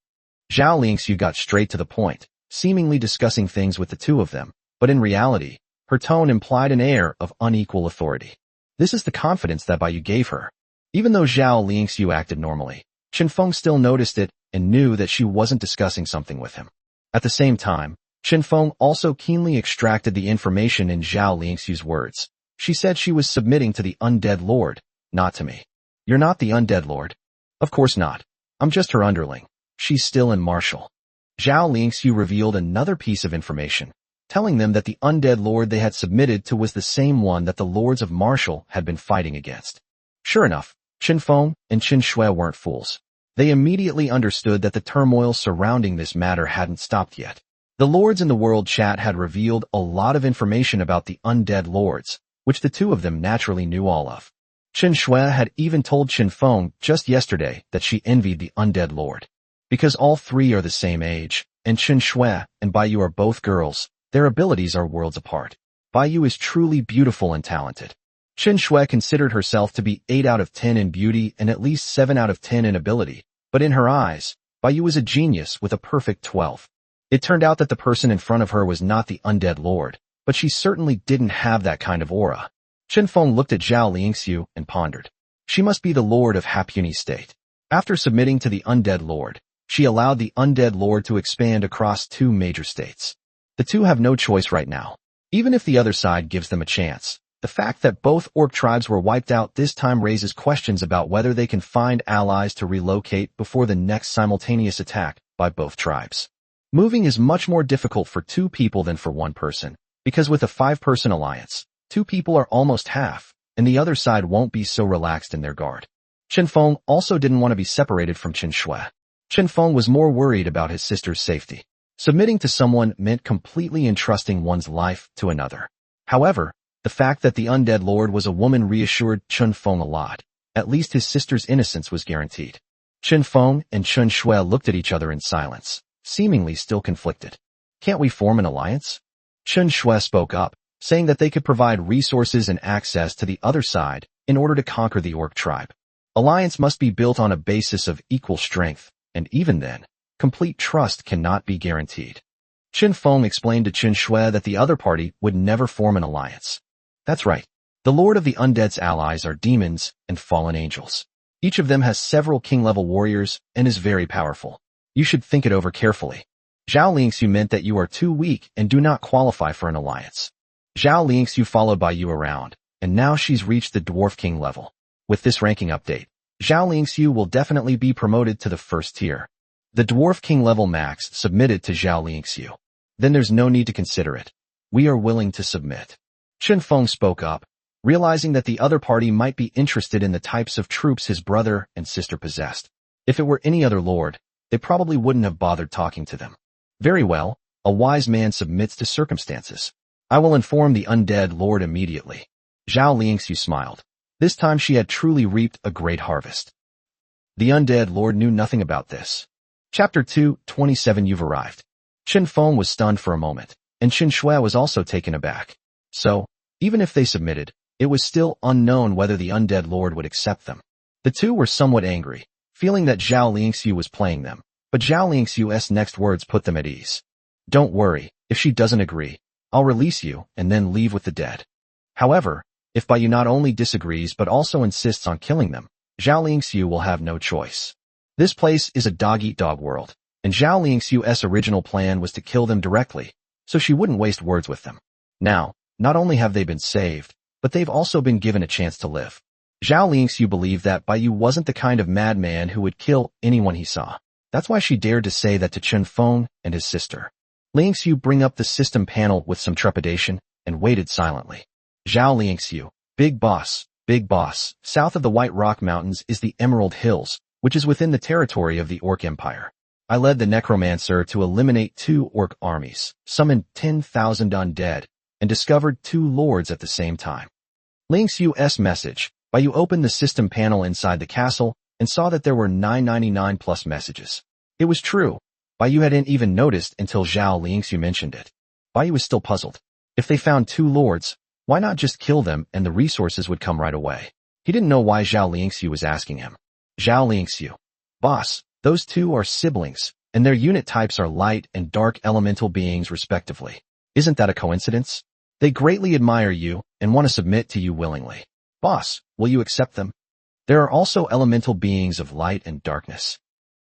Zhao Lingxiu got straight to the point, seemingly discussing things with the two of them, but in reality, her tone implied an air of unequal authority. This is the confidence that Baiyu gave her. Even though Zhao Lingxiu acted normally, Chen Feng still noticed it and knew that she wasn't discussing something with him. At the same time, Chen Feng also keenly extracted the information in Zhao Lingxiu's words. She said she was submitting to the undead lord, not to me. You're not the undead lord? Of course not. I'm just her underling. She's still in martial. Zhao Lingxiu revealed another piece of information, telling them that the undead lord they had submitted to was the same one that the lords of martial had been fighting against. Sure enough, Chen Feng and Chen Shui weren't fools. They immediately understood that the turmoil surrounding this matter hadn't stopped yet. The lords in the world chat had revealed a lot of information about the undead lords, which the two of them naturally knew all of. Chen Shui had even told Chen Feng just yesterday that she envied the undead lord. Because all three are the same age, and Chen Shui and Bai Yu are both girls, their abilities are worlds apart. Bai Yu is truly beautiful and talented. Chen Shui considered herself to be 8 out of 10 in beauty and at least 7 out of 10 in ability, but in her eyes, Bai Yu was a genius with a perfect 12. It turned out that the person in front of her was not the undead lord, but she certainly didn't have that kind of aura. Chen Feng looked at Zhao Lingxiu and pondered. She must be the lord of Hapuni State. After submitting to the undead lord, she allowed the undead lord to expand across 2 major states. The two have no choice right now. Even if the other side gives them a chance, the fact that both orc tribes were wiped out this time raises questions about whether they can find allies to relocate before the next simultaneous attack by both tribes. Moving is much more difficult for 2 people than for 1 person, because with a 5-person alliance, 2 people are almost half, and the other side won't be so relaxed in their guard. Chen Feng also didn't want to be separated from Chen Shui. Chen Feng was more worried about his sister's safety. Submitting to someone meant completely entrusting one's life to another. However, the fact that the undead lord was a woman reassured Chen Feng a lot. At least his sister's innocence was guaranteed. Chen Feng and Chen Shui looked at each other in silence, seemingly still conflicted. Can't we form an alliance? Chen Shui spoke up, saying that they could provide resources and access to the other side in order to conquer the orc tribe. Alliance must be built on a basis of equal strength, and even then, complete trust cannot be guaranteed. Chen Feng explained to Chen Shui that the other party would never form an alliance. That's right. The Lord of the Undead's allies are demons and fallen angels. Each of them has several king-level warriors and is very powerful. You should think it over carefully. Zhao Lingxiu meant that you are too weak and do not qualify for an alliance. Zhao Lingxiu followed Bai Yu around, and now she's reached the Dwarf King level. With this ranking update, Zhao Lingxiu will definitely be promoted to the 1st tier. The Dwarf King level max submitted to Zhao Lingxiu. Then there's no need to consider it. We are willing to submit. Chen Feng spoke up, realizing that the other party might be interested in the types of troops his brother and sister possessed. If it were any other lord, they probably wouldn't have bothered talking to them. Very well, a wise man submits to circumstances. I will inform the undead lord immediately. Zhao Lingxiu smiled. This time she had truly reaped a great harvest. The undead lord knew nothing about this. Chapter 2:27 You've arrived. Chen Feng was stunned for a moment, and Chen Shui was also taken aback. So, even if they submitted, it was still unknown whether the undead lord would accept them. The two were somewhat angry, feeling that Zhao Lingxiu was playing them, but Zhao Lingxiu's next words put them at ease. Don't worry, if she doesn't agree, I'll release you and then leave with the dead. However, if Bai Yu not only disagrees but also insists on killing them, Zhao Lingxiu will have no choice. This place is a dog-eat-dog world, and Zhao Lingxiu's original plan was to kill them directly, so she wouldn't waste words with them. Now, not only have they been saved, but they've also been given a chance to live. Zhao Lingxiu believed that Bai Yu wasn't the kind of madman who would kill anyone he saw. That's why she dared to say that to Chen Feng and his sister. Lingxiu bring up the system panel with some trepidation and waited silently. Zhao Lingxiu, big boss, south of the White Rock Mountains is the Emerald Hills, which is within the territory of the Orc Empire. I led the Necromancer to eliminate 2 orc armies, summoned 10,000 undead, and discovered 2 lords at the same time. Lingxiu's message. Bai Yu opened the system panel inside the castle and saw that there were 999 plus messages. It was true. Bai Yu hadn't even noticed until Zhao Lingxiu mentioned it. Bai Yu was still puzzled. If they found 2 lords, why not just kill them and the resources would come right away? He didn't know why Zhao Lingxiu was asking him. Zhao Lingxiu. Boss, those 2 are siblings, and their unit types are light and dark elemental beings respectively. Isn't that a coincidence? They greatly admire you and want to submit to you willingly. Boss, will you accept them? There are also elemental beings of light and darkness.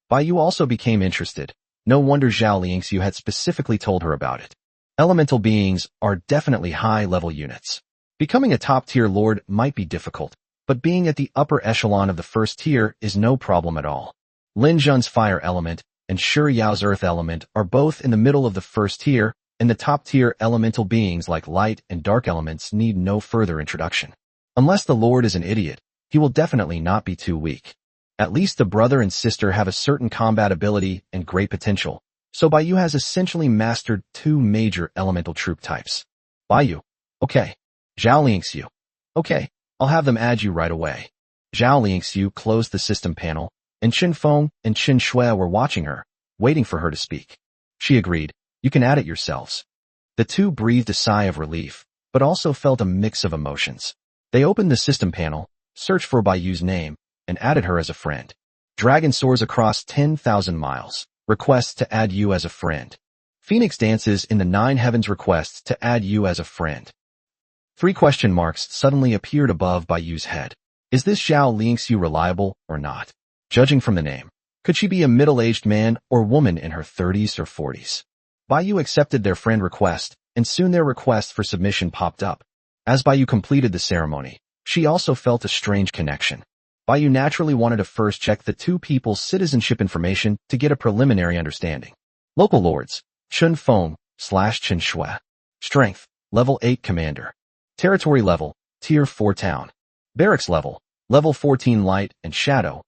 Bai Yu also became interested. No wonder Zhao Lingxiu had specifically told her about it. Elemental beings are definitely high-level units. Becoming a top-tier lord might be difficult, but being at the upper echelon of the 1st tier is no problem at all. Lin Zhun's fire element and Shi Yao's earth element are both in the middle of the 1st tier, and the top-tier elemental beings like light and dark elements need no further introduction. Unless the lord is an idiot, he will definitely not be too weak. At least the brother and sister have a certain combat ability and great potential, So Baiyu has essentially mastered two major elemental troop types. Baiyu. Okay. Zhao Lingxiu. Okay, I'll have them add you right away. Zhao Lingxiu closed the system panel, and Qin Feng and Qin Shui were watching her, waiting for her to speak. She agreed, you can add it yourselves. The two breathed a sigh of relief, but also felt a mix of emotions. They opened the system panel, searched for Baiyu's name, and added her as a friend. Dragon soars across 10,000 miles. Requests to add you as a friend. Phoenix dances in the 9 heavens. Requests to add you as a friend. 3 question marks suddenly appeared above Baiyu's head. Is this Zhao Lingxiu reliable or not? Judging from the name, could she be a middle-aged man or woman in her 30s or 40s? Baiyu accepted their friend request, and soon their request for submission popped up. As Baiyu completed the ceremony, she also felt a strange connection. Baiyu naturally wanted to first check the two people's citizenship information to get a preliminary understanding. Local lords, Qin Feng / Qin Shui. Strength, level 8 commander. Territory level, tier 4 town. Barracks level, level 14 light and shadow,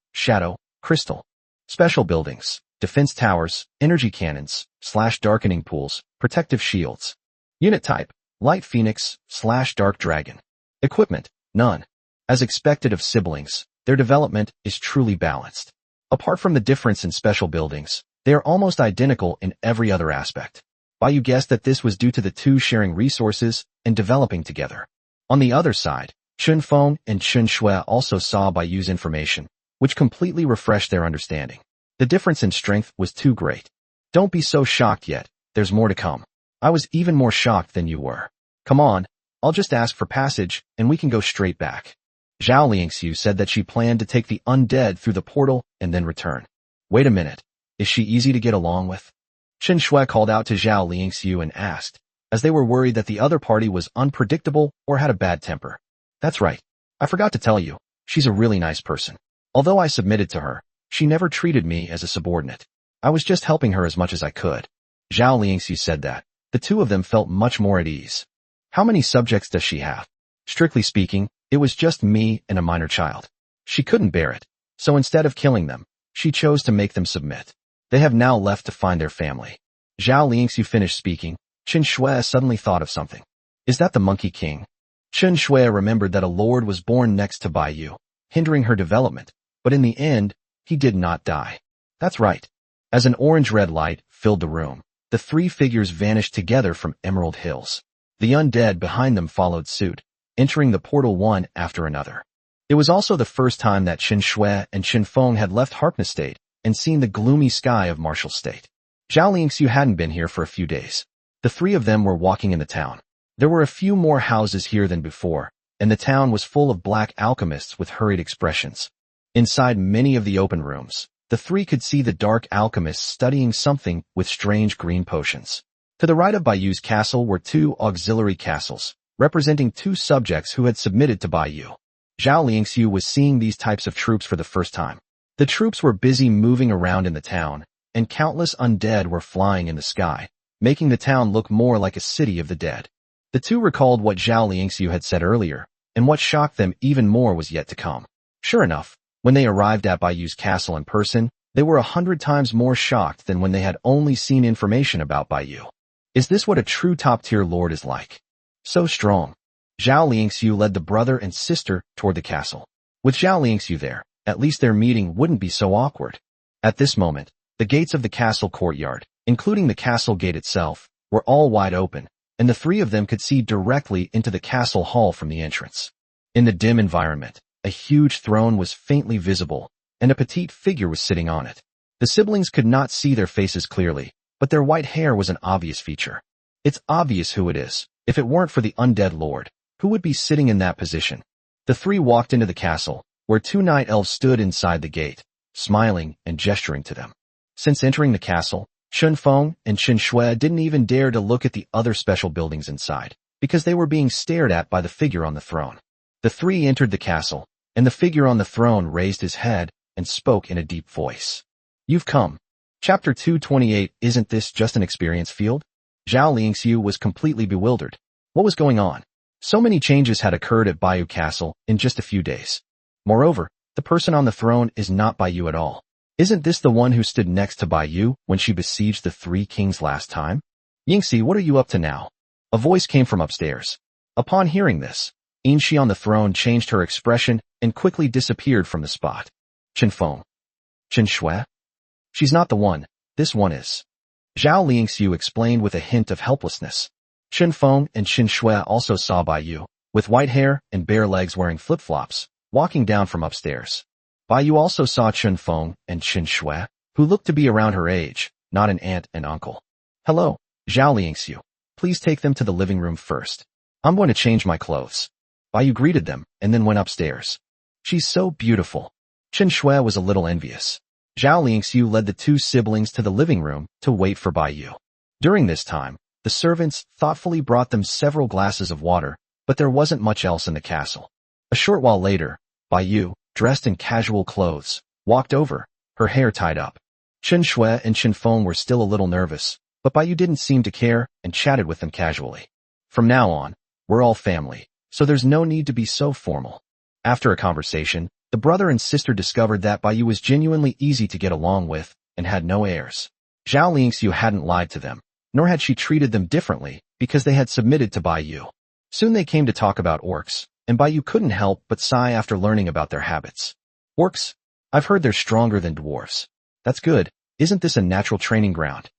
crystal. Special buildings, defense towers, energy cannons, / darkening pools, protective shields. Unit type, light phoenix / dark dragon. Equipment, none. As expected of siblings, their development is truly balanced. Apart from the difference in special buildings, they are almost identical in every other aspect. Baiyu guessed that this was due to the two sharing resources and developing together. On the other side, Qin Feng and Qin Shui also saw Baiyu's information, which completely refreshed their understanding. The difference in strength was too great. Don't be so shocked yet, there's more to come. I was even more shocked than you were. Come on, I'll just ask for passage and we can go straight back. Zhao Lingxiu said that she planned to take the undead through the portal and then return. Wait a minute, is she easy to get along with? Qin Shui called out to Zhao Lingxiu and asked, as they were worried that the other party was unpredictable or had a bad temper. That's right. I forgot to tell you, she's a really nice person. Although I submitted to her, she never treated me as a subordinate. I was just helping her as much as I could. Zhao Lingxiu said that. The two of them felt much more at ease. How many subjects does she have? Strictly speaking, it was just me and a minor child. She couldn't bear it, so instead of killing them, she chose to make them submit. They have now left to find their family. Zhao Lingxiu finished speaking. Qin Shui suddenly thought of something. Is that the Monkey King? Qin Shui remembered that a lord was born next to Baiyu, hindering her development, but in the end, he did not die. That's right. As an orange-red light filled the room, the three figures vanished together from Emerald Hills. The undead behind them followed suit, entering the portal one after another. It was also the first time that Qin Shui and Qin Feng had left Harkness State and seen the gloomy sky of Martial State. Zhao Lingxiu hadn't been here for a few days. The three of them were walking in the town. There were a few more houses here than before, and the town was full of black alchemists with hurried expressions. Inside many of the open rooms, the three could see the dark alchemists studying something with strange green potions. To the right of Baiyu's castle were two auxiliary castles, representing two subjects who had submitted to Baiyu. Zhao Lingxiu was seeing these types of troops for the first time. The troops were busy moving around in the town, and countless undead were flying in the sky, making the town look more like a city of the dead. The two recalled what Zhao Lingxiu had said earlier, and what shocked them even more was yet to come. Sure enough, when they arrived at Baiyu's castle in person, they were 100 times more shocked than when they had only seen information about Baiyu. Is this what a true top-tier lord is like? So strong. Zhao Lingxiu led the brother and sister toward the castle. With Zhao Lingxiu there, at least their meeting wouldn't be so awkward. At this moment, the gates of the castle courtyard, including the castle gate itself, were all wide open, and the three of them could see directly into the castle hall from the entrance. In the dim environment, a huge throne was faintly visible, and a petite figure was sitting on it. The siblings could not see their faces clearly, but their white hair was an obvious feature. It's obvious who it is. If it weren't for the undead lord, who would be sitting in that position? The three walked into the castle, where two night elves stood inside the gate, smiling and gesturing to them. Since entering the castle, Qin Feng and Qin Shui didn't even dare to look at the other special buildings inside, because they were being stared at by the figure on the throne. The three entered the castle, and the figure on the throne raised his head and spoke in a deep voice. You've come. Chapter 228. Isn't this just an experience field? Zhao Lingxiu was completely bewildered. What was going on? So many changes had occurred at Baiyu Castle in just a few days. Moreover, the person on the throne is not Baiyu at all. Isn't this the one who stood next to Bai Yu when she besieged the three kings last time? Yingxi, what are you up to now? A voice came from upstairs. Upon hearing this, Yingxi on the throne changed her expression and quickly disappeared from the spot. Chen Feng. Chen Shui? She's not the one, this one is. Zhao Liangxiu explained with a hint of helplessness. Chen Feng and Chen Shui also saw Bai Yu, with white hair and bare legs wearing flip-flops, walking down from upstairs. Bai Yu also saw Chen Feng and Chen Shui, who looked to be around her age, not an aunt and uncle. Hello, Zhao Liangxiu. Please take them to the living room first. I'm going to change my clothes. Bai Yu greeted them and then went upstairs. She's so beautiful. Chen Shui was a little envious. Zhao Liangxiu led the two siblings to the living room to wait for Bai Yu. During this time, the servants thoughtfully brought them several glasses of water, but there wasn't much else in the castle. A short while later, Bai Yu, dressed in casual clothes, walked over, her hair tied up. Chen Shui and Chen Feng were still a little nervous, but Bai Yu didn't seem to care and chatted with them casually. From now on, we're all family, so there's no need to be so formal. After a conversation, the brother and sister discovered that Bai Yu was genuinely easy to get along with and had no airs. Zhao Liangxiu hadn't lied to them, nor had she treated them differently because they had submitted to Bai Yu. Soon they came to talk about orcs, and Bai Yu couldn't help but sigh after learning about their habits. Orcs? I've heard they're stronger than dwarves. That's good. Isn't this a natural training ground?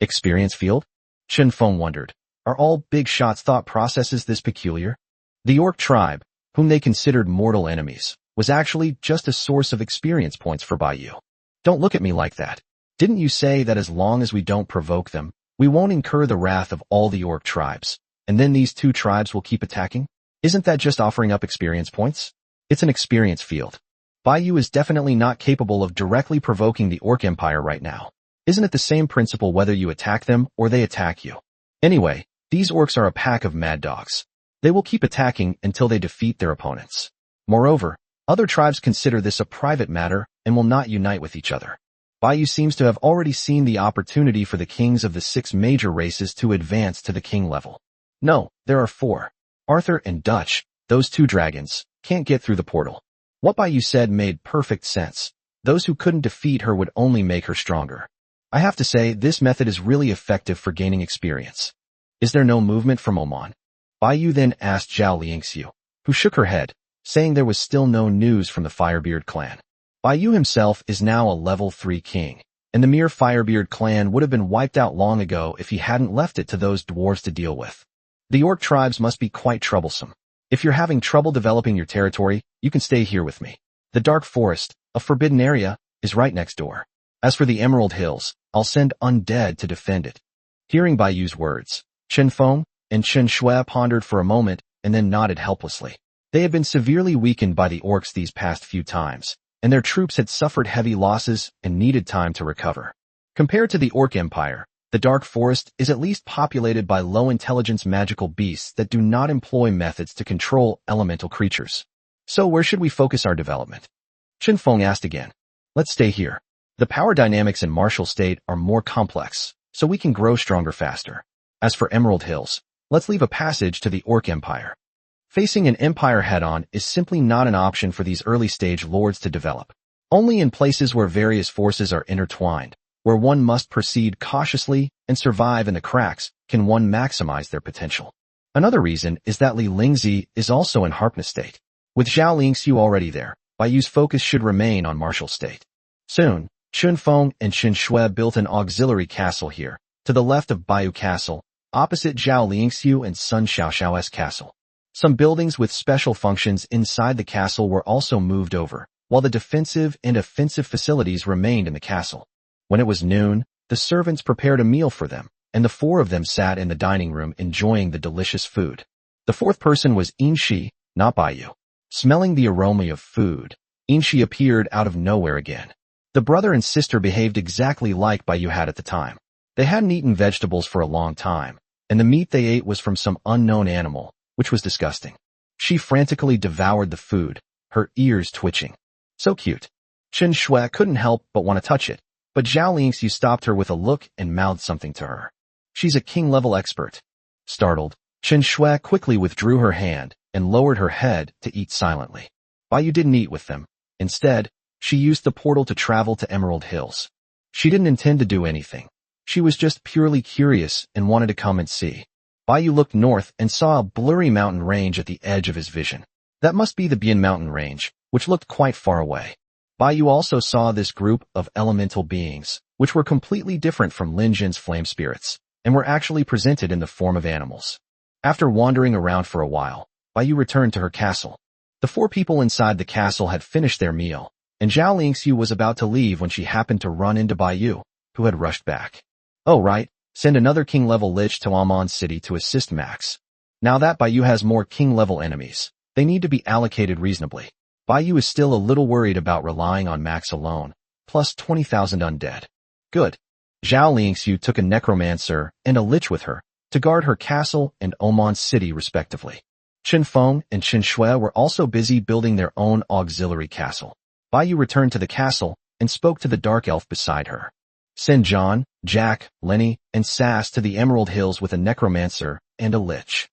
Experience field? Chen Feng wondered. Are all big shots thought processes this peculiar? The orc tribe, whom they considered mortal enemies, was actually just a source of experience points for Bai Yu. Don't look at me like that. Didn't you say that as long as we don't provoke them, we won't incur the wrath of all the orc tribes, and then these two tribes will keep attacking? Isn't that just offering up experience points? It's an experience field. Bai Yu is definitely not capable of directly provoking the Orc Empire right now. Isn't it the same principle whether you attack them or they attack you? Anyway, these orcs are a pack of mad dogs. They will keep attacking until they defeat their opponents. Moreover, other tribes consider this a private matter and will not unite with each other. Bai Yu seems to have already seen the opportunity for the kings of the 6 major races to advance to the king level. No, there are 4. Arthur and Dutch, those 2 dragons, can't get through the portal. What Bai Yu said made perfect sense. Those who couldn't defeat her would only make her stronger. I have to say, this method is really effective for gaining experience. Is there no movement from Oman? Bai Yu then asked Zhao Liangxiu, who shook her head, saying there was still no news from the Firebeard clan. Bai Yu himself is now a level 3 king, and the mere Firebeard clan would have been wiped out long ago if he hadn't left it to those dwarves to deal with. The orc tribes must be quite troublesome. If you're having trouble developing your territory, you can stay here with me. The Dark Forest, a forbidden area, is right next door. As for the Emerald Hills, I'll send undead to defend it. Hearing Bai Yu's words, Chen Feng and Chen Shui pondered for a moment and then nodded helplessly. They had been severely weakened by the orcs these past few times, and their troops had suffered heavy losses and needed time to recover. Compared to the Orc Empire, the Dark Forest is at least populated by low-intelligence magical beasts that do not employ methods to control elemental creatures. So where should we focus our development? Chen Feng asked again. Let's stay here. The power dynamics in Martial State are more complex, so we can grow stronger faster. As for Emerald Hills, let's leave a passage to the Orc Empire. Facing an empire head-on is simply not an option for these early-stage lords to develop. Only in places where various forces are intertwined, where one must proceed cautiously and survive in the cracks, can one maximize their potential. Another reason is that Li Lingzi is also in Harpness State. With Zhao Liangxiu already there, Bai Yu's focus should remain on Martial State. Soon, Chen Feng and Chen Shui built an auxiliary castle here, to the left of Bai Yu Castle, opposite Zhao Liangxiu and Sun Xiaoshao's castle. Some buildings with special functions inside the castle were also moved over, while the defensive and offensive facilities remained in the castle. When it was noon, the servants prepared a meal for them, and the 4 of them sat in the dining room enjoying the delicious food. The 4th person was Yingxi, not Bai Yu. Smelling the aroma of food, Yingxi appeared out of nowhere again. The brother and sister behaved exactly like Bai Yu had at the time. They hadn't eaten vegetables for a long time, and the meat they ate was from some unknown animal, which was disgusting. She frantically devoured the food, her ears twitching. So cute. Chen Shui couldn't help but want to touch it, but Zhao Liangxiu stopped her with a look and mouthed something to her. She's a king-level expert. Startled, Chen Shui quickly withdrew her hand and lowered her head to eat silently. Bai Yu didn't eat with them. Instead, She used the portal to travel to Emerald Hills. She didn't intend to do anything. She was just purely curious and wanted to come and see. Baiyu looked north and saw a blurry mountain range at the edge of his vision. That must be the Bian mountain range, which looked quite far away. Baiyu also saw this group of elemental beings, which were completely different from Lin Jin's flame spirits, and were actually presented in the form of animals. After wandering around for a while, Baiyu returned to her castle. The 4 people inside the castle had finished their meal, and Zhao Lingxiu was about to leave when she happened to run into Baiyu, who had rushed back. Oh right, send another king-level lich to Amon City to assist Max. Now that Baiyu has more king-level enemies, they need to be allocated reasonably. Baiyu is still a little worried about relying on Max alone, plus 20,000 undead. Good. Zhao Lingxiu took a necromancer and a lich with her to guard her castle and Amon City respectively. Chen Feng and Chen Shui were also busy building their own auxiliary castle. Baiyu returned to the castle and spoke to the dark elf beside her. Send John, Jack, Lenny, and Sass to the Emerald Hills with a necromancer and a lich.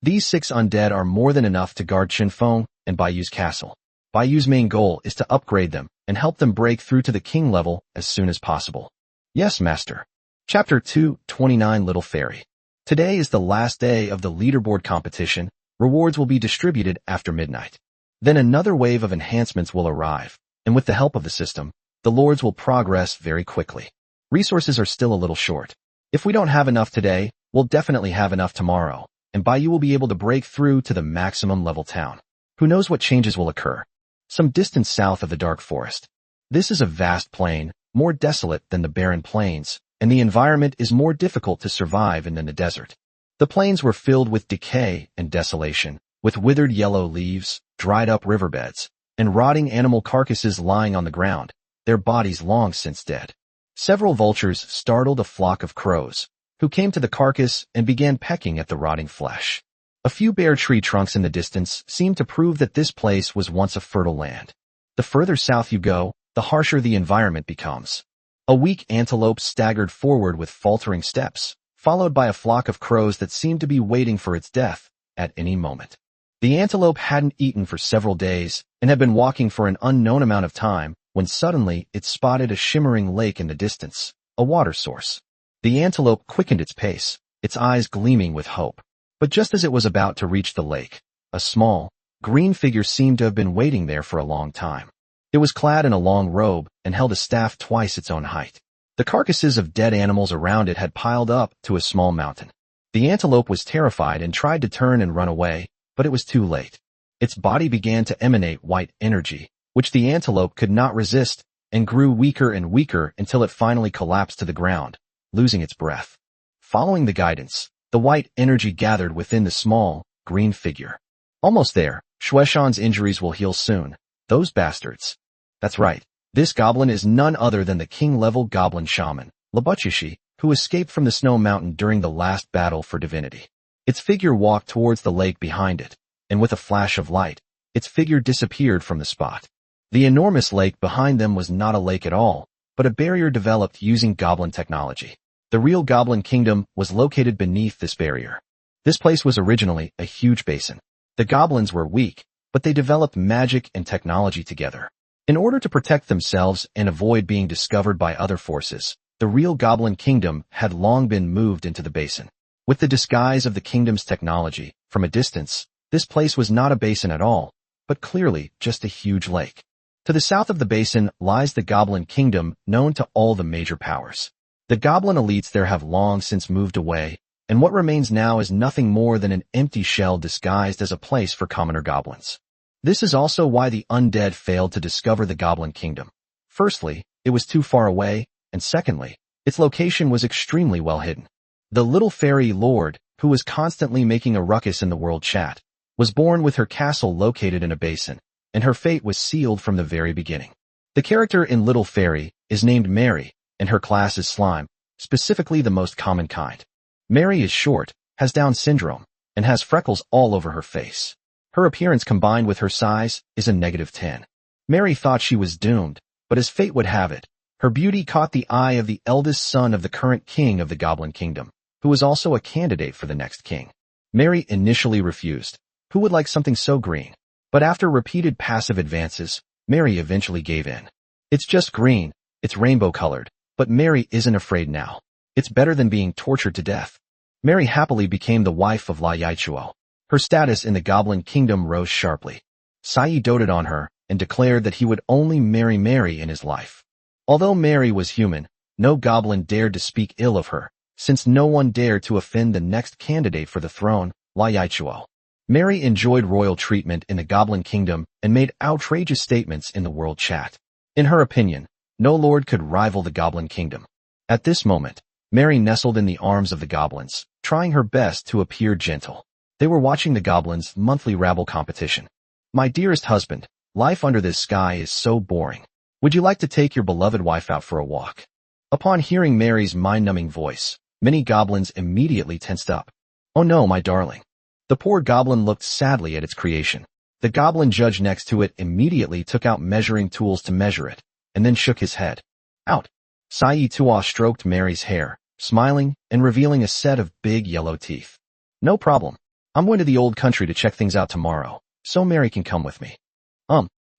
These 6 undead are more than enough to guard Chen Feng and Baiyu's castle. Baiyu's main goal is to upgrade them and help them break through to the king level as soon as possible. Yes, Master. Chapter 229 Little Fairy. Today is the last day of the leaderboard competition. Rewards will be distributed after midnight. Then another wave of enhancements will arrive, and with the help of the system, the lords will progress very quickly. Resources are still a little short. If we don't have enough today, we'll definitely have enough tomorrow, and Baiyu will be able to break through to the maximum level town. Who knows what changes will occur? Some distance south of the dark forest. This is a vast plain, more desolate than the barren plains, and the environment is more difficult to survive in than the desert. The plains were filled with decay and desolation, with withered yellow leaves, dried up riverbeds, and rotting animal carcasses lying on the ground, their bodies long since dead. Several vultures startled a flock of crows, who came to the carcass and began pecking at the rotting flesh. A few bare tree trunks in the distance seemed to prove that this place was once a fertile land. The further south you go, the harsher the environment becomes. A weak antelope staggered forward with faltering steps, followed by a flock of crows that seemed to be waiting for its death at any moment. The antelope hadn't eaten for several days and had been walking for an unknown amount of time when suddenly it spotted a shimmering lake in the distance, a water source. The antelope quickened its pace, its eyes gleaming with hope. But just as it was about to reach the lake, a small, green figure seemed to have been waiting there for a long time. It was clad in a long robe and held a staff twice its own height. The carcasses of dead animals around it had piled up to a small mountain. The antelope was terrified and tried to turn and run away, but it was too late. Its body began to emanate white energy, which the antelope could not resist, and grew weaker and weaker until it finally collapsed to the ground, losing its breath. Following the guidance, the white energy gathered within the small, green figure. Almost there, Shueshan's injuries will heal soon. Those bastards. That's right. This goblin is none other than the king-level goblin shaman, Labuchishi, who escaped from the snow mountain during the last battle for divinity. Its figure walked towards the lake behind it, and with a flash of light, its figure disappeared from the spot. The enormous lake behind them was not a lake at all, but a barrier developed using goblin technology. The real Goblin Kingdom was located beneath this barrier. This place was originally a huge basin. The goblins were weak, but they developed magic and technology together. In order to protect themselves and avoid being discovered by other forces, the real Goblin Kingdom had long been moved into the basin. With the disguise of the kingdom's technology, from a distance, this place was not a basin at all, but clearly just a huge lake. To the south of the basin lies the Goblin Kingdom, known to all the major powers. The goblin elites there have long since moved away, and what remains now is nothing more than an empty shell disguised as a place for commoner goblins. This is also why the undead failed to discover the Goblin Kingdom. Firstly, it was too far away, and secondly, its location was extremely well hidden. The little fairy lord, who was constantly making a ruckus in the world chat, was born with her castle located in a basin, and her fate was sealed from the very beginning. The character in Little Fairy is named Mary, and her class is slime, specifically the most common kind. Mary is short, has Down syndrome, and has freckles all over her face. Her appearance combined with her size is a -10. Mary thought she was doomed, but as fate would have it, her beauty caught the eye of the eldest son of the current king of the Goblin Kingdom, who was also a candidate for the next king. Mary initially refused. Who would like something so green? But after repeated passive advances, Mary eventually gave in. It's just green, it's rainbow-colored, but Mary isn't afraid now. It's better than being tortured to death. Mary happily became the wife of Lai Yichuo. Her status in the Goblin Kingdom rose sharply. Sai doted on her and declared that he would only marry Mary in his life. Although Mary was human, no goblin dared to speak ill of her, since no one dared to offend the next candidate for the throne, Lai Yichuo. Mary enjoyed royal treatment in the Goblin Kingdom and made outrageous statements in the world chat. In her opinion, no lord could rival the Goblin Kingdom. At this moment, Mary nestled in the arms of the goblins, trying her best to appear gentle. They were watching the goblins' monthly rabble competition. My dearest husband, life under this sky is so boring. Would you like to take your beloved wife out for a walk? Upon hearing Mary's mind-numbing voice, many goblins immediately tensed up. Oh no, my darling. The poor goblin looked sadly at its creation. The goblin judge next to it immediately took out measuring tools to measure it, and then shook his head. Out. Sai Tuo stroked Mary's hair, smiling and revealing a set of big yellow teeth. No problem. I'm going to the old country to check things out tomorrow, so Mary can come with me.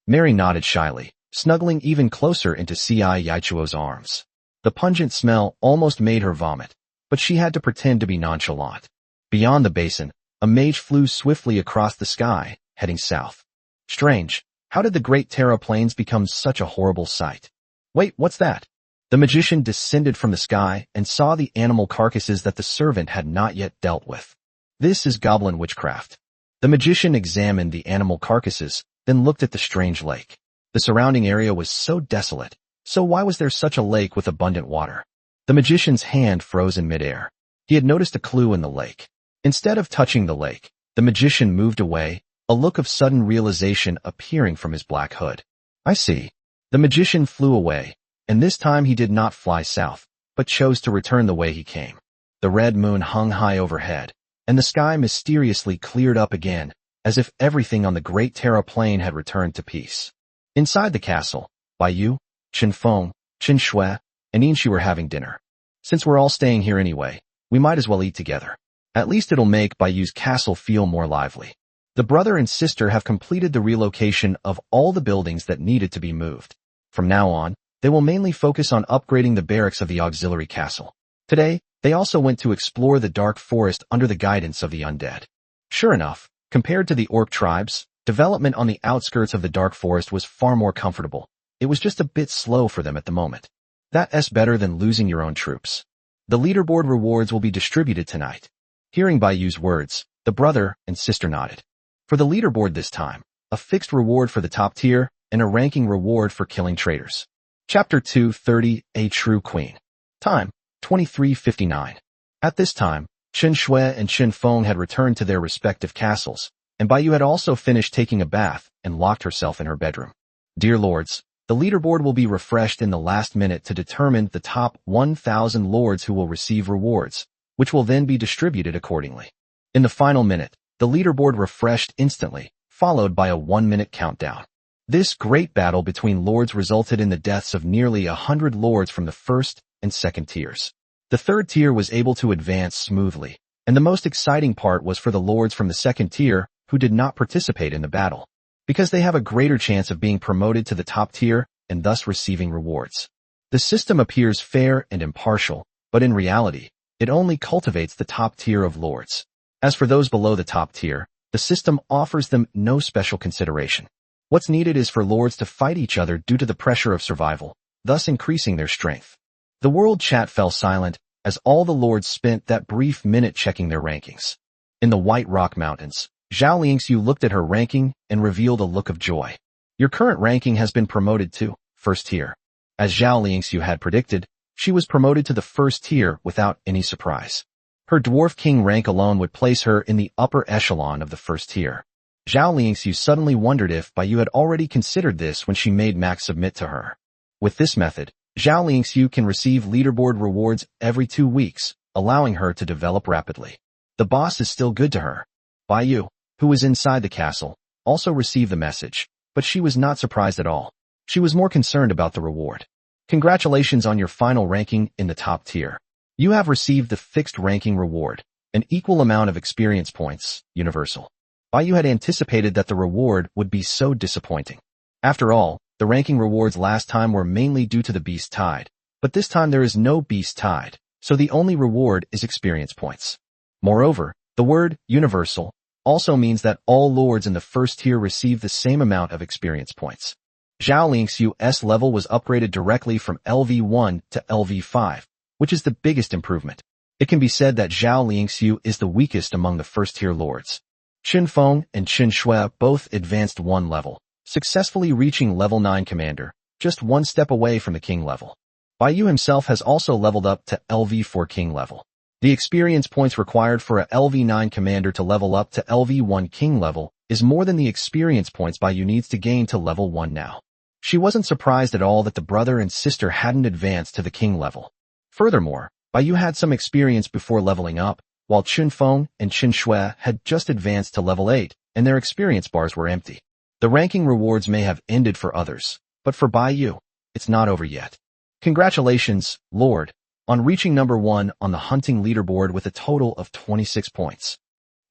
Mary nodded shyly, snuggling even closer into Sai Yichuo's arms. The pungent smell almost made her vomit, but she had to pretend to be nonchalant. Beyond the basin, a mage flew swiftly across the sky, heading south. Strange, how did the Great Terra Plains become such a horrible sight? Wait, what's that? The magician descended from the sky and saw the animal carcasses that the servant had not yet dealt with. This is goblin witchcraft. The magician examined the animal carcasses, then looked at the strange lake. The surrounding area was so desolate, so why was there such a lake with abundant water? The magician's hand froze in midair. He had noticed a clue in the lake. Instead of touching the lake, the magician moved away, a look of sudden realization appearing from his black hood. I see. The magician flew away, and this time he did not fly south, but chose to return the way he came. The red moon hung high overhead, and the sky mysteriously cleared up again, as if everything on the Great Terra Plain had returned to peace. Inside the castle, Bai Yu, Chen Feng, Chen Shui, and Yinxi were having dinner. Since we're all staying here anyway, we might as well eat together. At least it'll make Bai Yu's castle feel more lively. The brother and sister have completed the relocation of all the buildings that needed to be moved. From now on, they will mainly focus on upgrading the barracks of the auxiliary castle. Today, they also went to explore the dark forest under the guidance of the undead. Sure enough, compared to the orc tribes, development on the outskirts of the dark forest was far more comfortable. It was just a bit slow for them at the moment. That's better than losing your own troops. The leaderboard rewards will be distributed tonight. Hearing Bai Yu's words, the brother and sister nodded. For the leaderboard this time, a fixed reward for the top tier and a ranking reward for killing traitors. Chapter 230, A True Queen. Time, 23:59. At this time, Chen Shui and Chen Feng had returned to their respective castles, and Bai Yu had also finished taking a bath and locked herself in her bedroom. Dear lords, the leaderboard will be refreshed in the last minute to determine the top 1,000 lords who will receive rewards, which will then be distributed accordingly. In the final minute, the leaderboard refreshed instantly, followed by a 1-minute countdown. This great battle between lords resulted in the deaths of nearly 100 lords from the first and second tiers. The third tier was able to advance smoothly, and the most exciting part was for the lords from the second tier who did not participate in the battle, because they have a greater chance of being promoted to the top tier and thus receiving rewards. The system appears fair and impartial, but in reality, it only cultivates the top tier of lords. As for those below the top tier, the system offers them no special consideration. What's needed is for lords to fight each other due to the pressure of survival, thus increasing their strength. The world chat fell silent as all the lords spent that brief minute checking their rankings. In the White Rock Mountains, Zhao Lingxiu looked at her ranking and revealed a look of joy. Your current ranking has been promoted to first tier. As Zhao Lingxiu had predicted, she was promoted to the first tier without any surprise. Her Dwarf King rank alone would place her in the upper echelon of the first tier. Zhao Lingxiu suddenly wondered if Bai Yu had already considered this when she made Max submit to her. With this method, Zhao Lingxiu can receive leaderboard rewards every 2 weeks, allowing her to develop rapidly. The boss is still good to her. Bai Yu, who was inside the castle, also received the message, but she was not surprised at all. She was more concerned about the reward. Congratulations on your final ranking in the top tier. You have received the fixed ranking reward, an equal amount of experience points, universal. Bai Yu had anticipated that the reward would be so disappointing. After all, The ranking rewards last time were mainly due to the Beast Tide, but this time there is no Beast Tide, so the only reward is experience points. Moreover, the word universal also means that all lords in the first tier receive the same amount of experience points. Zhao Lingxiu's level was upgraded directly from LV1 to LV5, which is the biggest improvement. It can be said that Zhao Lingxiu is the weakest among the first-tier lords. Qin Feng and Qin Shui both advanced one level, successfully reaching level 9 commander, just one step away from the king level. Bai Yu himself has also leveled up to LV4 king level. The experience points required for a LV9 commander to level up to LV1 king level is more than the experience points Bai Yu needs to gain to level 1 now. She wasn't surprised at all that the brother and sister hadn't advanced to the king level. Furthermore, Bai Yu had some experience before leveling up, while Qin Feng and Qin Shui had just advanced to level 8, and their experience bars were empty. The ranking rewards may have ended for others, but for Bai Yu, it's not over yet. Congratulations, Lord, on reaching number 1 on the hunting leaderboard with a total of 26 points.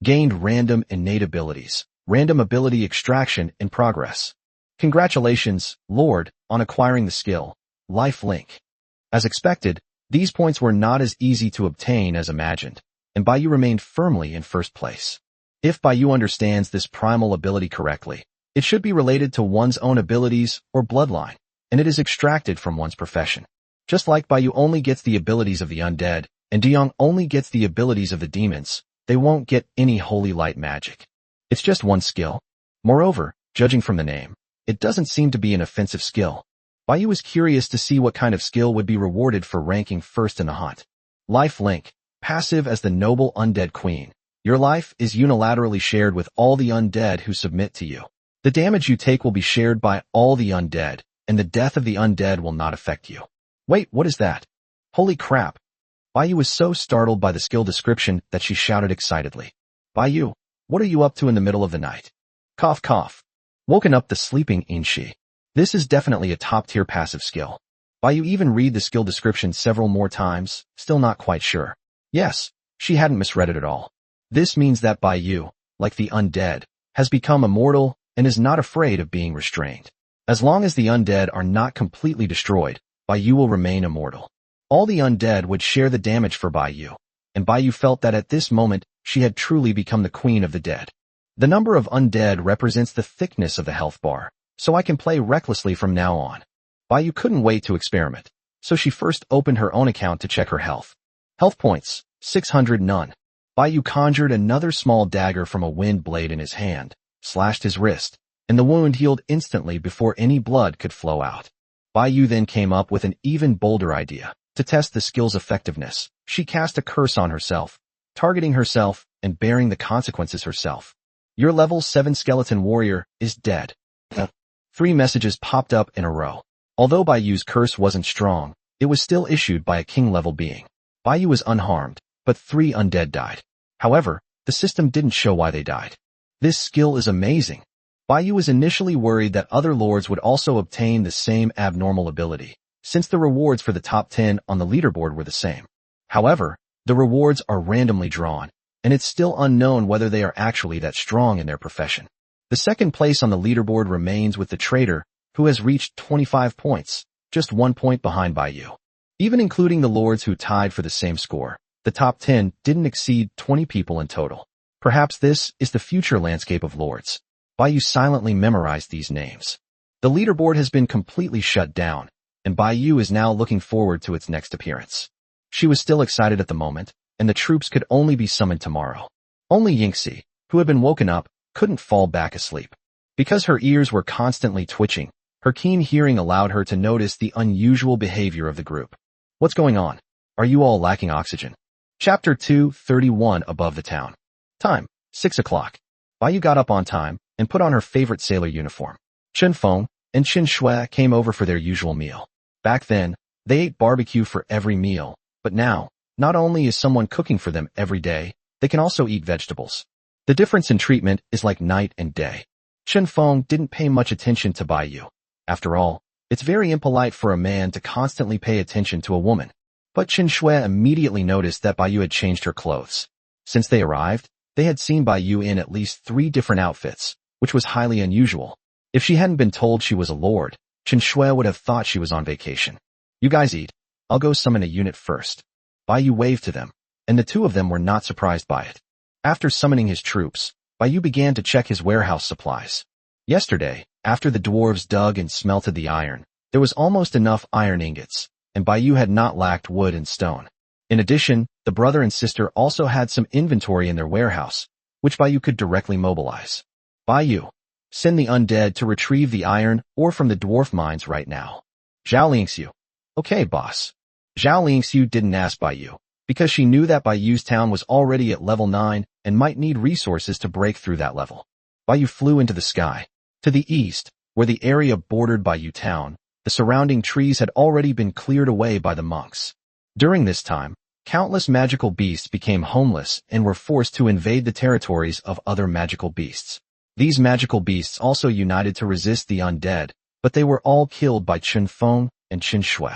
Gained random innate abilities, random ability extraction in progress. Congratulations, Lord, on acquiring the skill, Life Link. As expected, these points were not as easy to obtain as imagined, and Bai Yu remained firmly in first place. If Bai Yu understands this primal ability correctly, it should be related to one's own abilities or bloodline, and it is extracted from one's profession. Just like Bai Yu only gets the abilities of the undead, and Diong only gets the abilities of the demons, they won't get any holy light magic. It's just one skill. Moreover, judging from the name, it doesn't seem to be an offensive skill. Bai Yu was curious to see what kind of skill would be rewarded for ranking first in the hunt. Life Link, passive as the noble undead queen. Your life is unilaterally shared with all the undead who submit to you. The damage you take will be shared by all the undead, and the death of the undead will not affect you. Wait, what is that? Holy crap! Bai Yu was so startled by the skill description that she shouted excitedly. Bai Yu, what are you up to in the middle of the night? Cough cough. Woken up the sleeping Inshi. This is definitely a top-tier passive skill. Bai Yu even read the skill description several more times, still not quite sure. Yes, she hadn't misread it at all. This means that Bai Yu, like the undead, has become immortal and is not afraid of being restrained. As long as the undead are not completely destroyed, Bai Yu will remain immortal. All the undead would share the damage for Bai Yu, and Bai Yu felt that at this moment she had truly become the queen of the dead. The number of undead represents the thickness of the health bar, so I can play recklessly from now on. Bai Yu couldn't wait to experiment, so she first opened her own account to check her health. Health points, 600 none. Bai Yu conjured another small dagger from a wind blade in his hand, slashed his wrist, and the wound healed instantly before any blood could flow out. Bai Yu then came up with an even bolder idea. To test the skill's effectiveness, she cast a curse on herself, targeting herself and bearing the consequences herself. Your level 7 skeleton warrior is dead. 3 messages popped up in a row. Although Bai Yu's curse wasn't strong, it was still issued by a king-level being. Bai Yu was unharmed, but 3 undead died. However, the system didn't show why they died. This skill is amazing. Bai Yu was initially worried that other lords would also obtain the same abnormal ability, since the rewards for the top 10 on the leaderboard were the same. However, the rewards are randomly drawn, and it's still unknown whether they are actually that strong in their profession. The second place on the leaderboard remains with the trader, who has reached 25 points, just 1 point behind Bai Yu. Even including the lords who tied for the same score, the top 10 didn't exceed 20 people in total. Perhaps this is the future landscape of lords. Bai Yu silently memorized these names. The leaderboard has been completely shut down, and Bai Yu is now looking forward to its next appearance. She was still excited at the moment, and the troops could only be summoned tomorrow. Only Yingxi, who had been woken up, couldn't fall back asleep. Because her ears were constantly twitching, her keen hearing allowed her to notice the unusual behavior of the group. What's going on? Are you all lacking oxygen? Chapter 231 Above the Town. Time, 6 o'clock. Bai Yu got up on time and put on her favorite sailor uniform. Qin Feng and Qin Shui came over for their usual meal. Back then, they ate barbecue for every meal, but now, not only is someone cooking for them every day, they can also eat vegetables. The difference in treatment is like night and day. Qin Feng didn't pay much attention to Bai Yu. After all, it's very impolite for a man to constantly pay attention to a woman. But Qin Shui immediately noticed that Bai Yu had changed her clothes. Since they arrived, they had seen Bai Yu in at least 3 different outfits, which was highly unusual. If she hadn't been told she was a lord, Chen Shui would have thought she was on vacation. You guys eat. I'll go summon a unit first. Bai Yu waved to them, and the two of them were not surprised by it. After summoning his troops, Bai Yu began to check his warehouse supplies. Yesterday, after the dwarves dug and smelted the iron, there was almost enough iron ingots, and Bai Yu had not lacked wood and stone. In addition, the brother and sister also had some inventory in their warehouse, which Bai Yu could directly mobilize. Bai Yu, send the undead to retrieve the iron ore from the dwarf mines right now. Zhao Lingxiu. Okay, boss. Zhao Lingxiu didn't ask Bai Yu, because she knew that Bai Yu's town was already at level 9 and might need resources to break through that level. Bai Yu flew into the sky. To the east, where the area bordered Bai Yu town, the surrounding trees had already been cleared away by the monks. During this time, countless magical beasts became homeless and were forced to invade the territories of other magical beasts. These magical beasts also united to resist the undead, but they were all killed by Chen Feng and Chen Shui.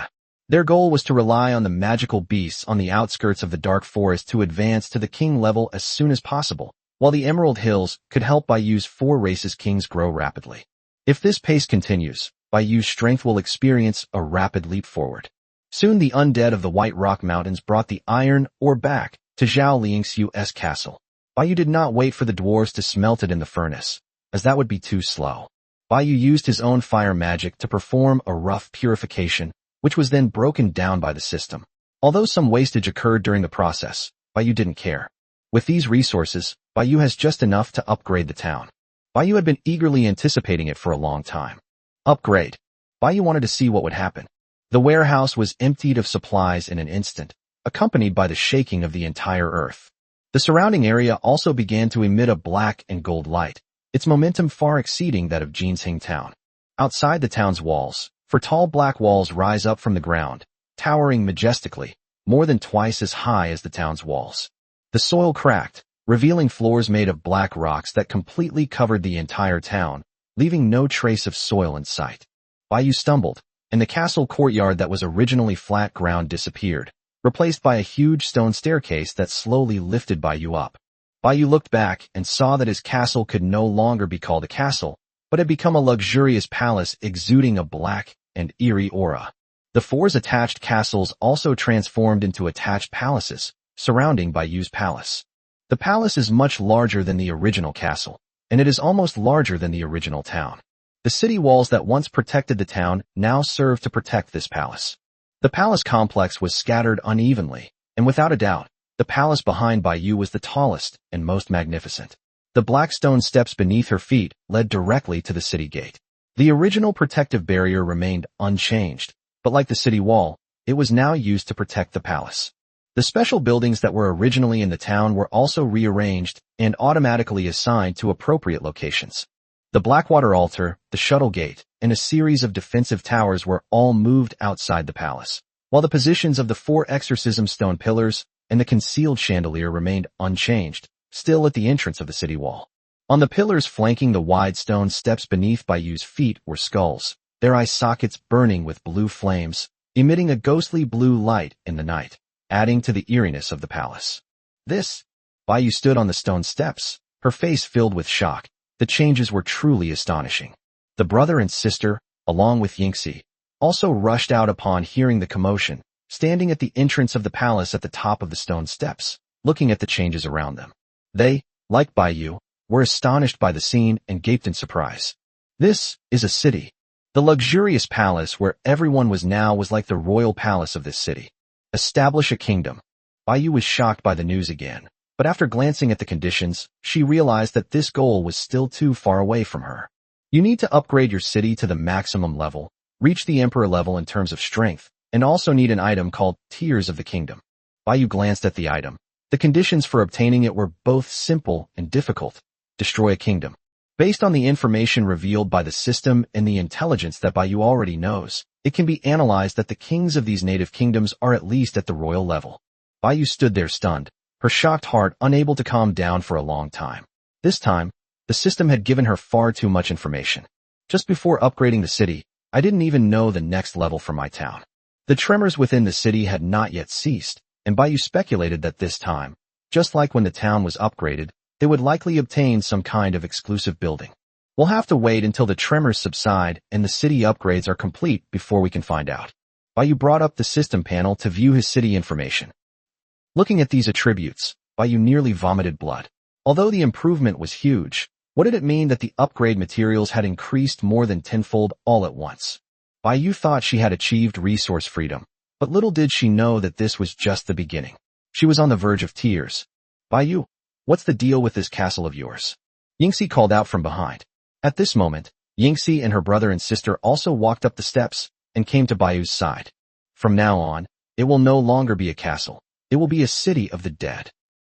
Their goal was to rely on the magical beasts on the outskirts of the Dark Forest to advance to the king level as soon as possible, while the Emerald Hills could help Bai Yu's 4 races kings grow rapidly. If this pace continues, Bai Yu's strength will experience a rapid leap forward. Soon the undead of the White Rock Mountains brought the iron ore back to Zhao Lingxiu's castle. Bai Yu did not wait for the dwarves to smelt it in the furnace, as that would be too slow. Bai Yu used his own fire magic to perform a rough purification, which was then broken down by the system. Although some wastage occurred during the process, Bai Yu didn't care. With these resources, Bai Yu has just enough to upgrade the town. Bai Yu had been eagerly anticipating it for a long time. Upgrade. Bai Yu wanted to see what would happen. The warehouse was emptied of supplies in an instant, accompanied by the shaking of the entire earth. The surrounding area also began to emit a black and gold light, its momentum far exceeding that of Jinsing town. Outside the town's walls, 4 tall black walls rise up from the ground, towering majestically, more than twice as high as the town's walls. The soil cracked, revealing floors made of black rocks that completely covered the entire town, leaving no trace of soil in sight. Bai Yu stumbled, and the castle courtyard that was originally flat ground disappeared, replaced by a huge stone staircase that slowly lifted Bai Yu up. Bai Yu looked back and saw that his castle could no longer be called a castle, but had become a luxurious palace exuding a black and eerie aura. The 4 attached castles also transformed into attached palaces, surrounding Bai Yu's palace. The palace is much larger than the original castle, and it is almost larger than the original town. The city walls that once protected the town now serve to protect this palace. The palace complex was scattered unevenly, and without a doubt, the palace behind Bai Yu was the tallest and most magnificent. The black stone steps beneath her feet led directly to the city gate. The original protective barrier remained unchanged, but like the city wall, it was now used to protect the palace. The special buildings that were originally in the town were also rearranged and automatically assigned to appropriate locations. The Blackwater Altar, the Shuttle Gate, and a series of defensive towers were all moved outside the palace, while the positions of the 4 exorcism stone pillars and the concealed chandelier remained unchanged, still at the entrance of the city wall. On the pillars flanking the wide stone steps beneath Bai Yu's feet were skulls, their eye sockets burning with blue flames, emitting a ghostly blue light in the night, adding to the eeriness of the palace. Bai Yu stood on the stone steps, her face filled with shock. The changes were truly astonishing. The brother and sister, along with Yingxi, also rushed out upon hearing the commotion, standing at the entrance of the palace at the top of the stone steps, looking at the changes around them. They, like Bai Yu, were astonished by the scene and gaped in surprise. This is a city. The luxurious palace where everyone was now was like the royal palace of this city. Establish a kingdom. Bai Yu was shocked by the news again, but after glancing at the conditions, she realized that this goal was still too far away from her. You need to upgrade your city to the maximum level, reach the emperor level in terms of strength, and also need an item called Tears of the Kingdom. Bai Yu glanced at the item. The conditions for obtaining it were both simple and difficult. Destroy a kingdom. Based on the information revealed by the system and the intelligence that Bai Yu already knows, it can be analyzed that the kings of these native kingdoms are at least at the royal level. Bai Yu stood there stunned, her shocked heart unable to calm down for a long time. This time, the system had given her far too much information. Just before upgrading the city, I didn't even know the next level for my town. The tremors within the city had not yet ceased, and Bai Yu speculated that this time, just like when the town was upgraded, they would likely obtain some kind of exclusive building. We'll have to wait until the tremors subside and the city upgrades are complete before we can find out. Baiyu brought up the system panel to view his city information. Looking at these attributes, Baiyu nearly vomited blood. Although the improvement was huge, what did it mean that the upgrade materials had increased more than tenfold all at once? Baiyu thought she had achieved resource freedom, but little did she know that this was just the beginning. She was on the verge of tears. Baiyu, what's the deal with this castle of yours? Yingxi called out from behind. At this moment, Yingxi and her brother and sister also walked up the steps and came to Baiyu's side. From now on, it will no longer be a castle. It will be a city of the dead.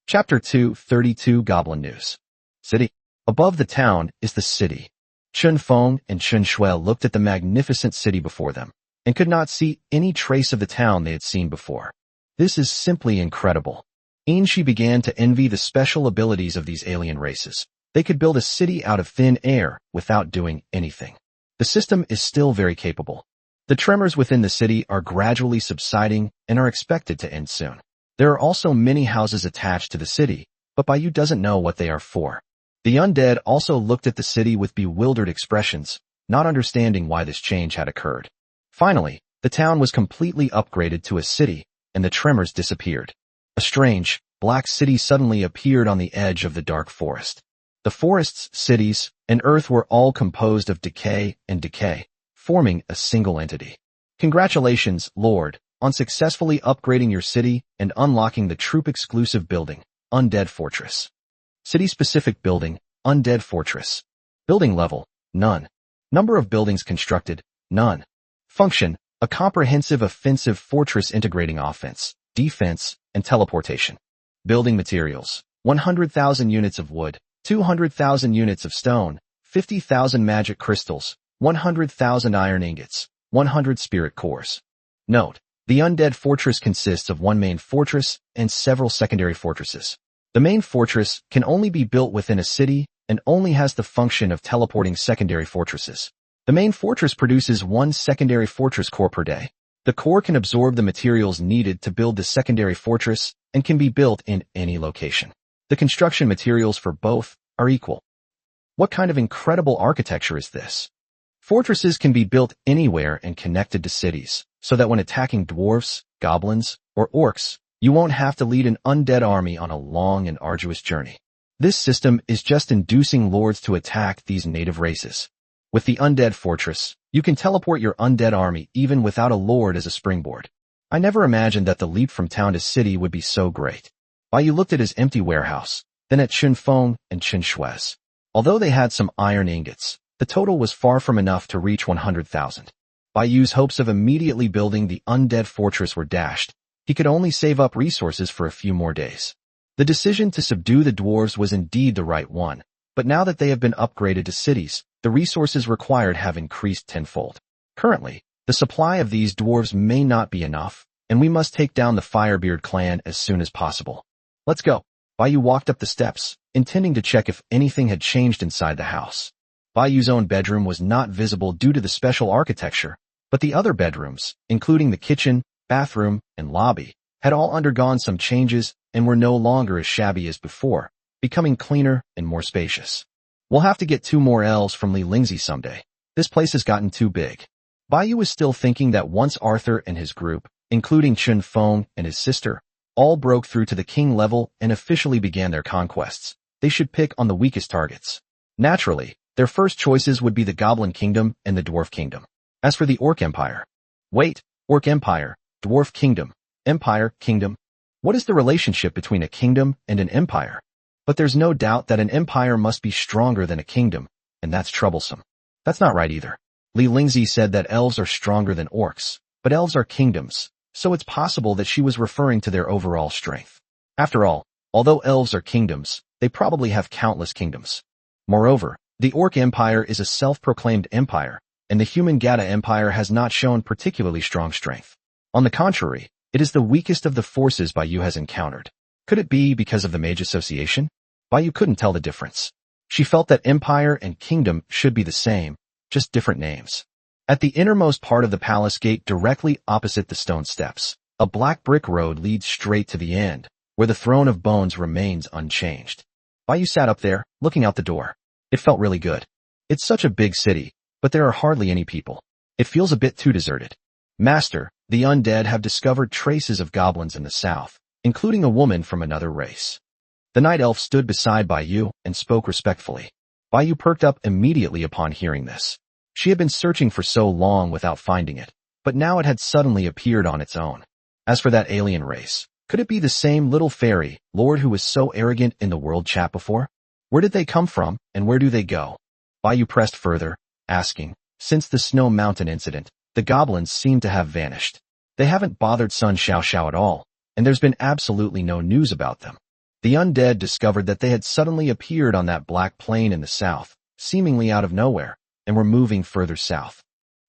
Chapter 232 Goblin News. City. Above the town is the city. Chun Feng and Chun Shui looked at the magnificent city before them and could not see any trace of the town they had seen before. This is simply incredible. Yingxi began to envy the special abilities of these alien races. They could build a city out of thin air without doing anything. The system is still very capable. The tremors within the city are gradually subsiding and are expected to end soon. There are also many houses attached to the city, but Baiyu doesn't know what they are for. The undead also looked at the city with bewildered expressions, not understanding why this change had occurred. Finally, the town was completely upgraded to a city, and the tremors disappeared. A strange, black city suddenly appeared on the edge of the dark forest. The forests, cities, and earth were all composed of decay and decay, forming a single entity. Congratulations, Lord, on successfully upgrading your city and unlocking the troop-exclusive building, Undead Fortress. City-specific building, Undead Fortress. Building level, none. Number of buildings constructed, none. Function, a comprehensive offensive fortress integrating offense, defense, and teleportation. Building materials, 100,000 units of wood, 200,000 units of stone, 50,000 magic crystals, 100,000 iron ingots, 100 spirit cores. Note, the Undead Fortress consists of one main fortress and several secondary fortresses. The main fortress can only be built within a city and only has the function of teleporting secondary fortresses. The main fortress produces one secondary fortress core per day. The core can absorb the materials needed to build the secondary fortress and can be built in any location. The construction materials for both are equal. What kind of incredible architecture is this? Fortresses can be built anywhere and connected to cities, so that when attacking dwarfs, goblins, or orcs, you won't have to lead an undead army on a long and arduous journey. This system is just inducing lords to attack these native races. With the Undead Fortress, you can teleport your undead army even without a lord as a springboard. I never imagined that the leap from town to city would be so great. Baiyu looked at his empty warehouse, then at Chun Feng and Chun Shui's. Although they had some iron ingots, the total was far from enough to reach 100,000. Baiyu's hopes of immediately building the Undead Fortress were dashed. He could only save up resources for a few more days. The decision to subdue the dwarves was indeed the right one, but now that they have been upgraded to cities, the resources required have increased tenfold. Currently, the supply of these dwarves may not be enough, and we must take down the Firebeard clan as soon as possible. Let's go. Baiyu walked up the steps, intending to check if anything had changed inside the house. Baiyu's own bedroom was not visible due to the special architecture, but the other bedrooms, including the kitchen, bathroom, and lobby, had all undergone some changes and were no longer as shabby as before, becoming cleaner and more spacious. We'll have to get 2 more elves from Li Lingzi someday. This place has gotten too big. Baiyu was still thinking that once Arthur and his group, including Chun Feng and his sister, all broke through to the king level and officially began their conquests, they should pick on the weakest targets. Naturally, their first choices would be the Goblin Kingdom and the Dwarf Kingdom. As for the Orc Empire, wait, Orc Empire, Dwarf Kingdom, Empire, Kingdom. What is the relationship between a kingdom and an empire? But there's no doubt that an empire must be stronger than a kingdom, and that's troublesome. That's not right either. Li Lingzi said that elves are stronger than orcs, but elves are kingdoms, so it's possible that she was referring to their overall strength. After all, although elves are kingdoms, they probably have countless kingdoms. Moreover, the Orc Empire is a self-proclaimed empire, and the human Gata Empire has not shown particularly strong strength. On the contrary, it is the weakest of the forces Baiyu has encountered. Could it be because of the Mage Association? Baiyu couldn't tell the difference. She felt that empire and kingdom should be the same, just different names. At the innermost part of the palace gate directly opposite the stone steps, a black brick road leads straight to the end, where the throne of bones remains unchanged. Baiyu sat up there, looking out the door. It felt really good. It's such a big city, but there are hardly any people. It feels a bit too deserted. Master, the undead have discovered traces of goblins in the south, including a woman from another race. The night elf stood beside Baiyu and spoke respectfully. Baiyu perked up immediately upon hearing this. She had been searching for so long without finding it, but now it had suddenly appeared on its own. As for that alien race, could it be the same little fairy lord who was so arrogant in the world chat before? Where did they come from, and where do they go? Baiyu pressed further, asking, since the Snow Mountain incident, the goblins seem to have vanished. They haven't bothered Sun Xiaoxiao at all, and there's been absolutely no news about them. The undead discovered that they had suddenly appeared on that black plain in the south, seemingly out of nowhere, and were moving further south.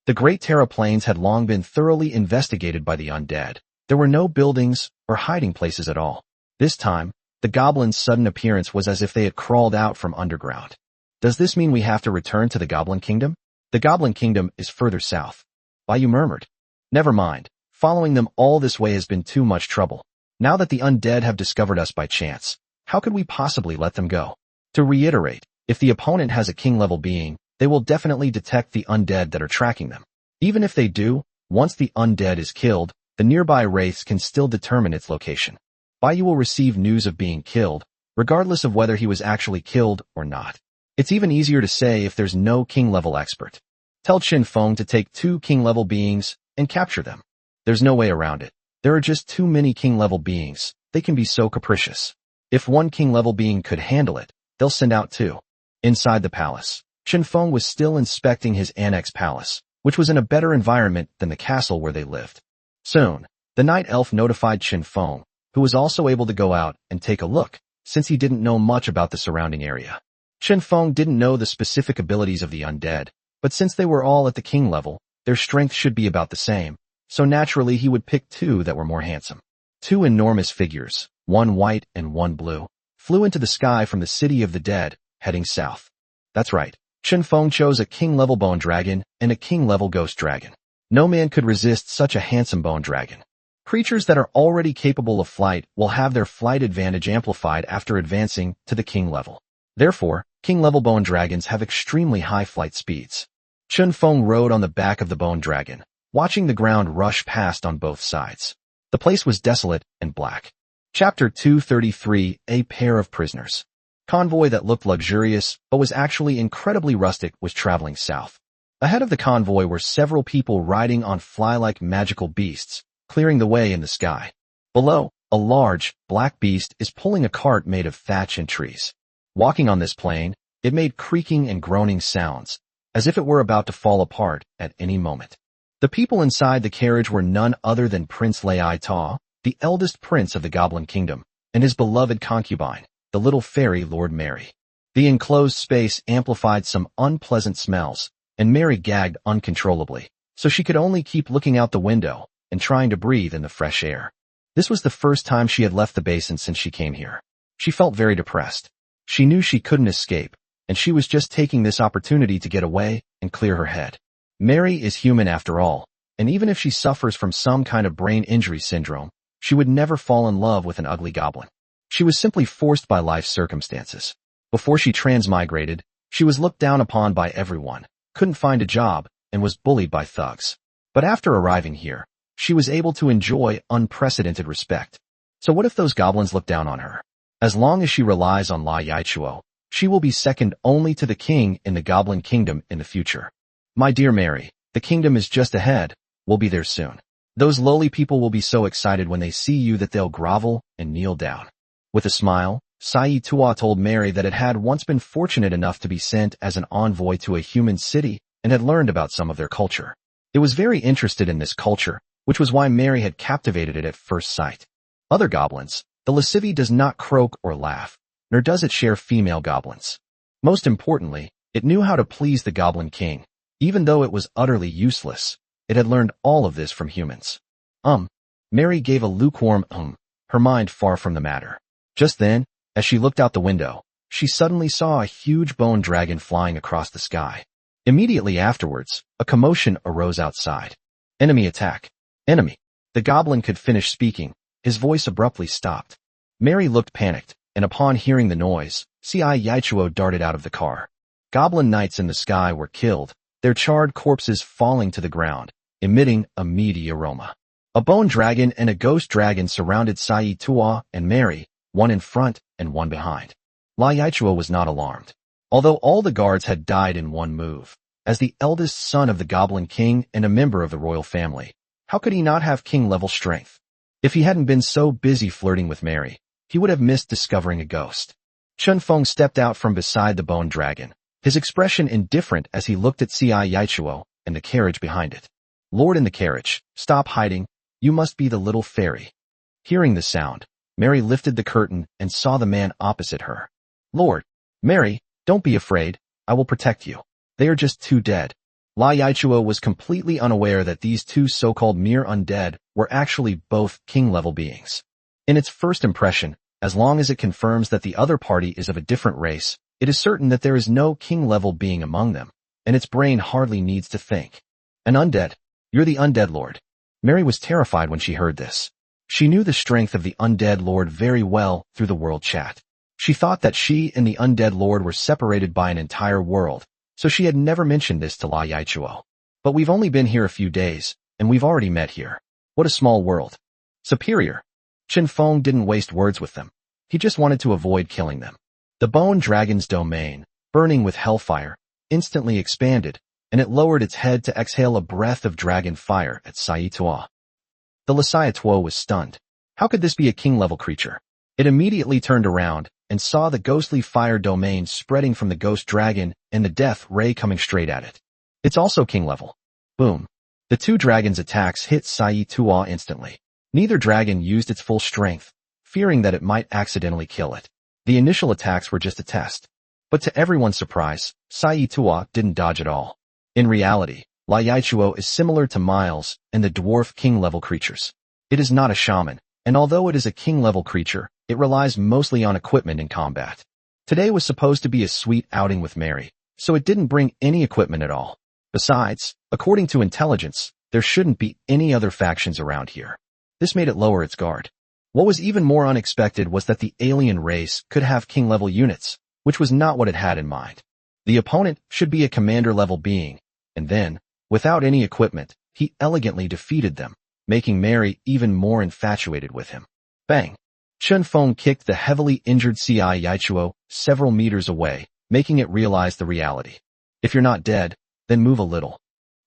The Great Terra Plains had long been thoroughly investigated by the undead. There were no buildings or hiding places at all. This time, the goblins' sudden appearance was as if they had crawled out from underground. Does this mean we have to return to the Goblin Kingdom? The Goblin Kingdom is further south. Baiyu murmured. Never mind. Following them all this way has been too much trouble. Now that the undead have discovered us by chance, how could we possibly let them go? To reiterate, if the opponent has a king-level being, they will definitely detect the undead that are tracking them. Even if they do, once the undead is killed, the nearby wraiths can still determine its location. Baiyu will receive news of being killed, regardless of whether he was actually killed or not. It's even easier to say if there's no king-level expert. Tell Qin Feng to take 2 king-level beings and capture them. There's no way around it. There are just too many king-level beings. They can be so capricious. If 1 king-level being could handle it, they'll send out 2. Inside the palace, Qin Feng was still inspecting his annex palace, which was in a better environment than the castle where they lived. Soon, the night elf notified Qin Feng, who was also able to go out and take a look, since he didn't know much about the surrounding area. Qin Feng didn't know the specific abilities of the undead, but since they were all at the king level, their strength should be about the same, so naturally he would pick 2 that were more handsome. 2 enormous figures, one white and one blue, flew into the sky from the city of the dead, heading south. That's right, Qin Feng chose a king-level bone dragon and a king-level ghost dragon. No man could resist such a handsome bone dragon. Creatures that are already capable of flight will have their flight advantage amplified after advancing to the king level. Therefore, king-level bone dragons have extremely high flight speeds. Qin Feng rode on the back of the bone dragon, watching the ground rush past on both sides. The place was desolate and black. Chapter 233, A Pair of Prisoners. Convoy that looked luxurious, but was actually incredibly rustic, was traveling south. Ahead of the convoy were several people riding on fly-like magical beasts, clearing the way in the sky. Below, a large, black beast is pulling a cart made of thatch and trees. Walking on this plain, it made creaking and groaning sounds, as if it were about to fall apart at any moment. The people inside the carriage were none other than Prince Lai Ta, the eldest prince of the Goblin Kingdom, and his beloved concubine, the little fairy Lord Mary. The enclosed space amplified some unpleasant smells, and Mary gagged uncontrollably, so she could only keep looking out the window and trying to breathe in the fresh air. This was the first time she had left the basin since she came here. She felt very depressed. She knew she couldn't escape, and she was just taking this opportunity to get away and clear her head. Mary is human after all, and even if she suffers from some kind of brain injury syndrome, she would never fall in love with an ugly goblin. She was simply forced by life's circumstances. Before she transmigrated, she was looked down upon by everyone, couldn't find a job, and was bullied by thugs. But after arriving here, she was able to enjoy unprecedented respect. So what if those goblins look down on her? As long as she relies on Lai Yichuo, she will be second only to the king in the Goblin Kingdom in the future. My dear Mary, the kingdom is just ahead. We'll be there soon. Those lowly people will be so excited when they see you that they'll grovel and kneel down. With a smile, Sai Tua told Mary that it had once been fortunate enough to be sent as an envoy to a human city and had learned about some of their culture. It was very interested in this culture, which was why Mary had captivated it at first sight. Other goblins, the lascivi does not croak or laugh, nor does it share female goblins. Most importantly, it knew how to please the Goblin King. Even though it was utterly useless, it had learned all of this from humans. Mary gave a lukewarm her mind far from the matter. Just then, as she looked out the window, she suddenly saw a huge bone dragon flying across the sky. Immediately afterwards, a commotion arose outside. Enemy attack. Enemy. The goblin could finish speaking. His voice abruptly stopped. Mary looked panicked, and upon hearing the noise, Ci Yichuo darted out of the car. Goblin knights in the sky were killed, their charred corpses falling to the ground, emitting a meaty aroma. A bone dragon and a ghost dragon surrounded Sai Tuo and Mary, one in front and one behind. Lai Yichuo was not alarmed. Although all the guards had died in one move, as the eldest son of the Goblin King and a member of the royal family, how could he not have king-level strength? If he hadn't been so busy flirting with Mary, he would have missed discovering a ghost. Chen Feng stepped out from beside the bone dragon, his expression indifferent as he looked at Sai Yichuo and the carriage behind it. Lord in the carriage, stop hiding, you must be the little fairy. Hearing the sound, Mary lifted the curtain and saw the man opposite her. Lord, Mary, don't be afraid, I will protect you. They are just two dead. Lai Yichuo was completely unaware that these two so-called mere undead were actually both king-level beings. In its first impression, as long as it confirms that the other party is of a different race, it is certain that there is no king-level being among them, and its brain hardly needs to think. An undead? You're the undead lord. Mary was terrified when she heard this. She knew the strength of the undead lord very well through the world chat. She thought that she and the undead lord were separated by an entire world, so she had never mentioned this to Lai Yichuo. But we've only been here a few days, and we've already met here. What a small world. Superior. Chen Feng didn't waste words with them. He just wanted to avoid killing them. The bone dragon's domain, burning with hellfire, instantly expanded, and it lowered its head to exhale a breath of dragon fire at Sai Tuo. The Lasai Tuo was stunned. How could this be a king-level creature? It immediately turned around and saw the ghostly fire domain spreading from the ghost dragon and the death ray coming straight at it. It's also king-level. Boom. The two dragons' attacks hit Sai Tuo instantly. Neither dragon used its full strength, fearing that it might accidentally kill it. The initial attacks were just a test. But to everyone's surprise, Sai Tuo didn't dodge at all. In reality, Lai Yichuo is similar to Miles and the dwarf king-level creatures. It is not a shaman, and although it is a king-level creature, it relies mostly on equipment in combat. Today was supposed to be a sweet outing with Mary, so it didn't bring any equipment at all. Besides, according to intelligence, there shouldn't be any other factions around here. This made it lower its guard. What was even more unexpected was that the alien race could have king-level units, which was not what it had in mind. The opponent should be a commander-level being, and then, without any equipment, he elegantly defeated them, making Mary even more infatuated with him. Bang! Chen Feng kicked the heavily injured Sai Yichuo several meters away, making it realize the reality. If you're not dead, then move a little.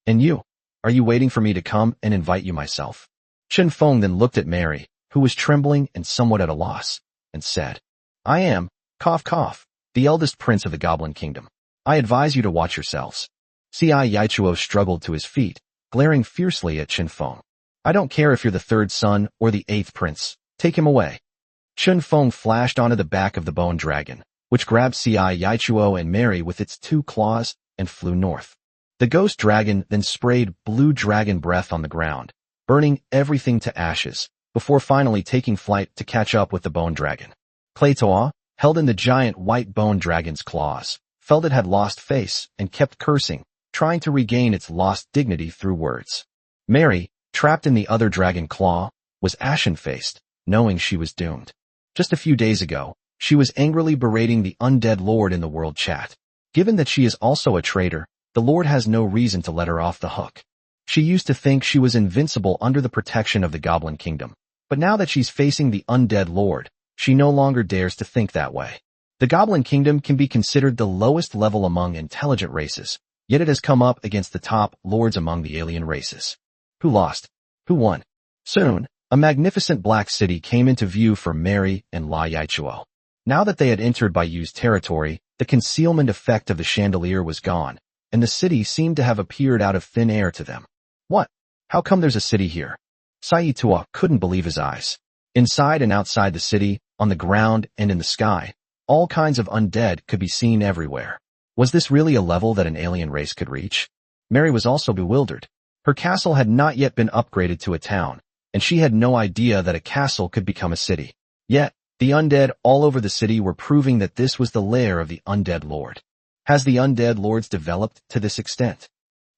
And you? Are you waiting for me to come and invite you myself? Chen Feng then looked at Mary, who was trembling and somewhat at a loss, and said, I am, cough cough, the eldest prince of the Goblin Kingdom. I advise you to watch yourselves. Sai Yichuo struggled to his feet, glaring fiercely at Chen Feng. I don't care if you're the third son or the eighth prince. Take him away. Chen Feng flashed onto the back of the bone dragon, which grabbed Sai Yichuo and Mary with its two claws and flew north. The ghost dragon then sprayed blue dragon breath on the ground, burning everything to ashes, before finally taking flight to catch up with the bone dragon. Clay Toa, held in the giant white bone dragon's claws, felt it had lost face and kept cursing, trying to regain its lost dignity through words. Mary, trapped in the other dragon claw, was ashen-faced, knowing she was doomed. Just a few days ago, she was angrily berating the undead lord in the world chat. Given that she is also a traitor, the lord has no reason to let her off the hook. She used to think she was invincible under the protection of the Goblin Kingdom, but now that she's facing the undead lord, she no longer dares to think that way. The Goblin Kingdom can be considered the lowest level among intelligent races, yet it has come up against the top lords among the alien races. Who lost? Who won? Soon, a magnificent black city came into view for Mary and Lai Yichuo. Now that they had entered Baiyu's territory, the concealment effect of the chandelier was gone, and the city seemed to have appeared out of thin air to them. What? How come there's a city here? Sai Tuo couldn't believe his eyes. Inside and outside the city, on the ground and in the sky, all kinds of undead could be seen everywhere. Was this really a level that an alien race could reach? Mary was also bewildered. Her castle had not yet been upgraded to a town, and she had no idea that a castle could become a city. Yet, the undead all over the city were proving that this was the lair of the undead lord. Has the undead lords developed to this extent?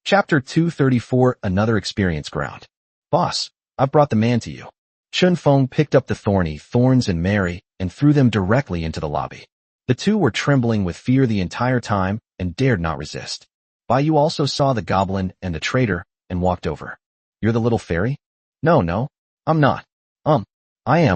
Chapter 234, Another Experience Ground. Boss, I've brought the man to you. Chen Feng picked up the thorny thorns and Mary and threw them directly into the lobby. The two were trembling with fear the entire time, and and dared not resist. Bai Yu also saw the goblin and the traitor and walked over. You're the little fairy? No, I'm not.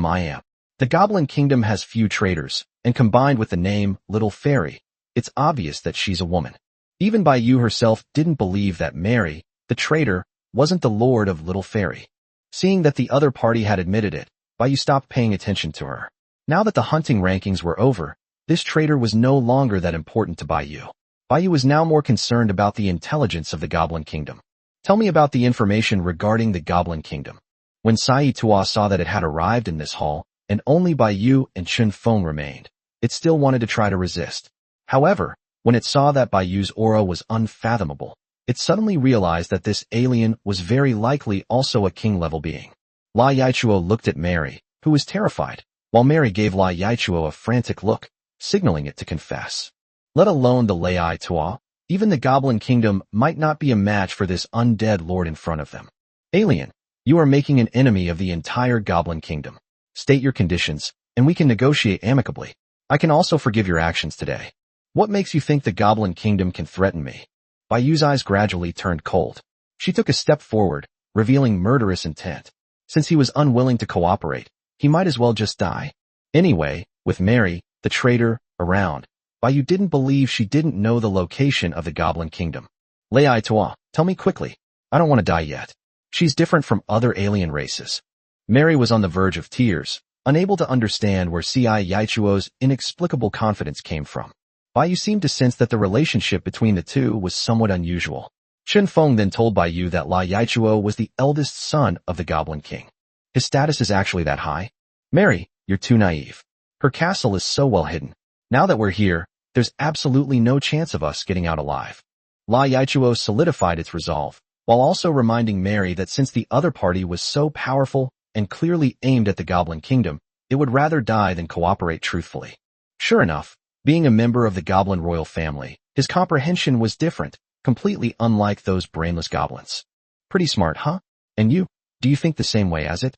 I am. The Goblin Kingdom has few traitors, and combined with the name Little Fairy, it's obvious that she's a woman. Even Bai Yu herself didn't believe that Mary, the traitor, wasn't the lord of Little Fairy. Seeing that the other party had admitted it, Bai Yu stopped paying attention to her. Now that the hunting rankings were over, this traitor was no longer that important to Bai Yu. Bai Yu was now more concerned about the intelligence of the Goblin Kingdom. Tell me about the information regarding the Goblin Kingdom. When Sai Tua saw that it had arrived in this hall, and only Bai Yu and Chun Feng remained, it still wanted to try to resist. However, when it saw that Bai Yu's aura was unfathomable, it suddenly realized that this alien was very likely also a king-level being. La Yichuo looked at Mary, who was terrified, while Mary gave La Yichuo a frantic look, signaling it to confess. Let alone the Lai Tua, even the Goblin Kingdom might not be a match for this undead lord in front of them. Alien, you are making an enemy of the entire Goblin Kingdom. State your conditions, and we can negotiate amicably. I can also forgive your actions today. What makes you think the Goblin Kingdom can threaten me? Bai Yu's eyes gradually turned cold. She took a step forward, revealing murderous intent. Since he was unwilling to cooperate, he might as well just die. Anyway, with Mary, the traitor, around, Bai Yu didn't believe she didn't know the location of the Goblin Kingdom. Lai Tua, tell me quickly. I don't want to die yet. She's different from other alien races. Mary was on the verge of tears, unable to understand where C.I. Yichuo's inexplicable confidence came from. Bai Yu seemed to sense that the relationship between the two was somewhat unusual. Chun Feng then told Bai Yu that La Yichuo was the eldest son of the Goblin King. His status is actually that high? Mary, you're too naive. Her castle is so well hidden. Now that we're here, there's absolutely no chance of us getting out alive. La Yichuo solidified its resolve, while also reminding Mary that since the other party was so powerful and clearly aimed at the Goblin Kingdom, it would rather die than cooperate truthfully. Sure enough, being a member of the Goblin royal family, his comprehension was different, completely unlike those brainless goblins. Pretty smart, huh? And you? Do you think the same way as it?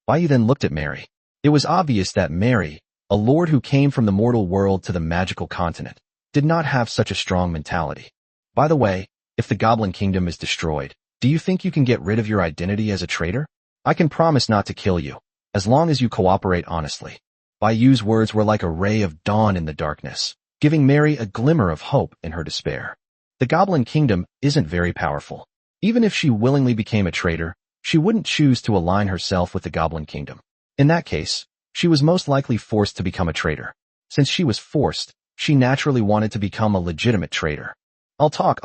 Bai Yu then looked at Mary. It was obvious that Mary, a lord who came from the mortal world to the magical continent, did not have such a strong mentality. By the way, if the Goblin Kingdom is destroyed, do you think you can get rid of your identity as a traitor? I can promise not to kill you, as long as you cooperate honestly. Bai Yu's words were like a ray of dawn in the darkness, giving Mary a glimmer of hope in her despair. The Goblin Kingdom isn't very powerful. Even if she willingly became a traitor, she wouldn't choose to align herself with the Goblin Kingdom. In that case, she was most likely forced to become a traitor. Since she was forced, she naturally wanted to become a legitimate traitor. I'll talk.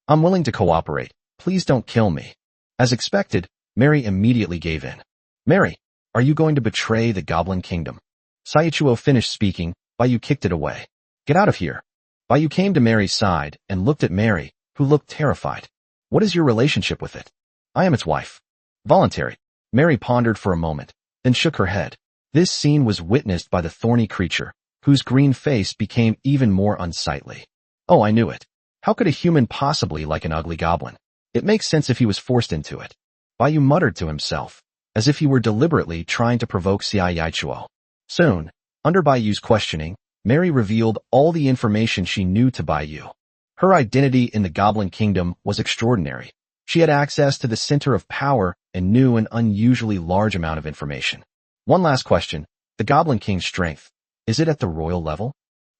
I'm willing to cooperate. Please don't kill me. As expected, Mary immediately gave in. Mary, are you going to betray the Goblin Kingdom? Sai Chuo finished speaking, Bai Yu kicked it away. Get out of here. Bai Yu came to Mary's side and looked at Mary, who looked terrified. What is your relationship with it? I am its wife. Voluntary. Mary pondered for a moment, then shook her head. This scene was witnessed by the thorny creature, whose green face became even more unsightly. Oh, I knew it. How could a human possibly like an ugly goblin? It makes sense if he was forced into it. Bai Yu muttered to himself, as if he were deliberately trying to provoke Xia Yichuo. Soon, under Bai Yu's questioning, Mary revealed all the information she knew to Bai Yu. Her identity in the Goblin Kingdom was extraordinary. She had access to the center of power and knew an unusually large amount of information. One last question, the Goblin King's strength, is it at the royal level?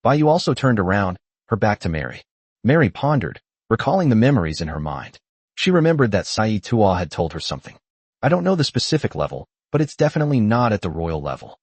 Bai Yu also turned around, her back to Mary. Mary pondered, recalling the memories in her mind. She remembered that Sai Tua had told her something. I don't know the specific level, but it's definitely not at the royal level.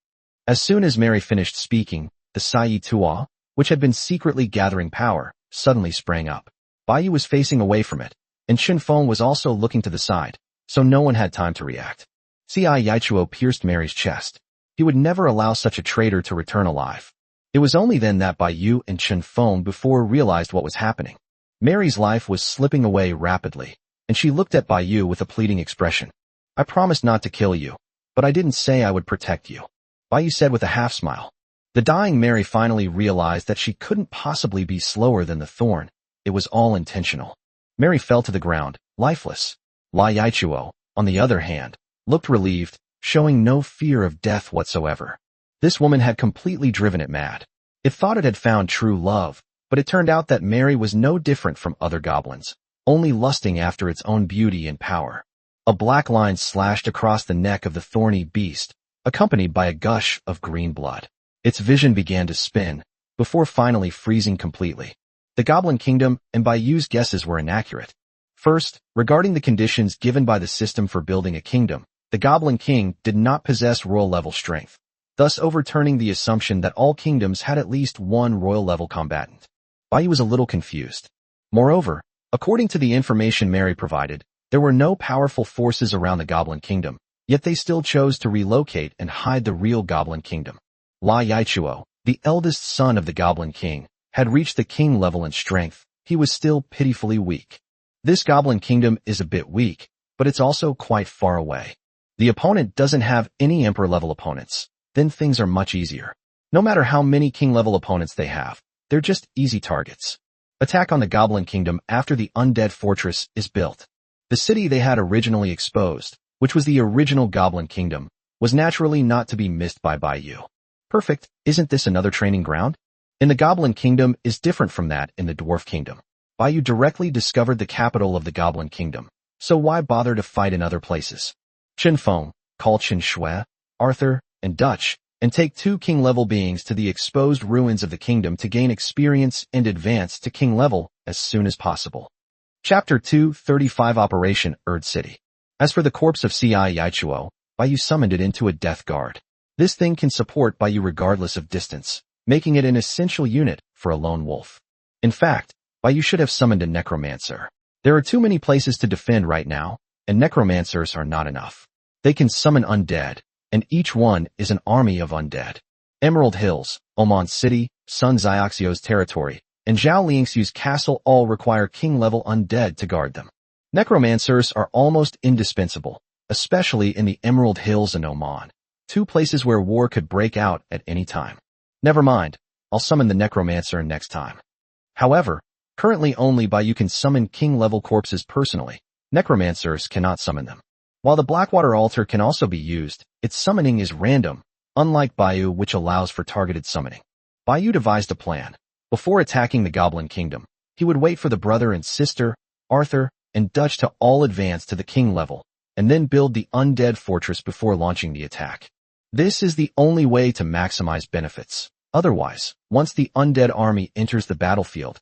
As soon as Mary finished speaking, the Sai Tua, which had been secretly gathering power, suddenly sprang up. Bai Yu was facing away from it, and Chun Feng was also looking to the side, so no one had time to react. C.I. Yichuo pierced Mary's chest. He would never allow such a traitor to return alive. It was only then that Bai Yu and Chun Feng before realized what was happening. Mary's life was slipping away rapidly, and she looked at Bai Yu with a pleading expression. I promised not to kill you, but I didn't say I would protect you. Bai Yu said with a half smile. The dying Mary finally realized that she couldn't possibly be slower than the thorn. It was all intentional. Mary fell to the ground, lifeless. Lai Yichuo, on the other hand, looked relieved, showing no fear of death whatsoever. This woman had completely driven it mad. It thought it had found true love, But it turned out that Mary was no different from other goblins, only lusting after its own beauty and power. A black line slashed across the neck of the thorny beast, accompanied by a gush of green blood. Its vision began to spin, before finally freezing completely. The Goblin Kingdom and Bayou's guesses were inaccurate. First, regarding the conditions given by the system for building a kingdom, the Goblin King did not possess royal-level strength, thus overturning the assumption that all kingdoms had at least one royal-level combatant. Bayou was a little confused. Moreover, according to the information Mary provided, there were no powerful forces around the Goblin Kingdom, yet they still chose to relocate and hide the real Goblin Kingdom. La Yichuo, the eldest son of the Goblin King, had reached the king level in strength. He was still pitifully weak. This Goblin Kingdom is a bit weak, but it's also quite far away. The opponent doesn't have any emperor-level opponents. Then things are much easier. No matter how many king-level opponents they have, they're just easy targets. Attack on the Goblin Kingdom after the Undead Fortress is built. The city they had originally exposed, which was the original Goblin Kingdom, was naturally not to be missed by Bayou. Perfect, isn't this another training ground? In the Goblin Kingdom is different from that in the Dwarf Kingdom. Bayou directly discovered the capital of the Goblin Kingdom, so why bother to fight in other places? Chen Feng, call Chen Shui, Arthur, and Dutch, and take 2 king-level beings to the exposed ruins of the kingdom to gain experience and advance to king level as soon as possible. Chapter 235 Operation Erd City. As for the corpse of Ci Yichuo, Bayou summoned it into a death guard. This thing can support Bayou regardless of distance, making it an essential unit for a lone wolf. In fact, Bayou should have summoned a necromancer. There are too many places to defend right now, and necromancers are not enough. They can summon undead, and each one is an army of undead. Emerald Hills, Oman City, Sun Xiaoxio's territory, and Zhao Lingxiu's castle all require king-level undead to guard them. Necromancers are almost indispensable, especially in the Emerald Hills and Oman, 2 places where war could break out at any time. Never mind, I'll summon the necromancer next time. However, currently only Bayou can summon king-level corpses personally. Necromancers cannot summon them. While the Blackwater altar can also be used, its summoning is random, unlike Bayou, which allows for targeted summoning. Bayou devised a plan. Before attacking the Goblin Kingdom, he would wait for the brother and sister, Arthur, and Dutch to all advance to the king level, and then build the undead fortress before launching the attack. This is the only way to maximize benefits. Otherwise, once the undead army enters the battlefield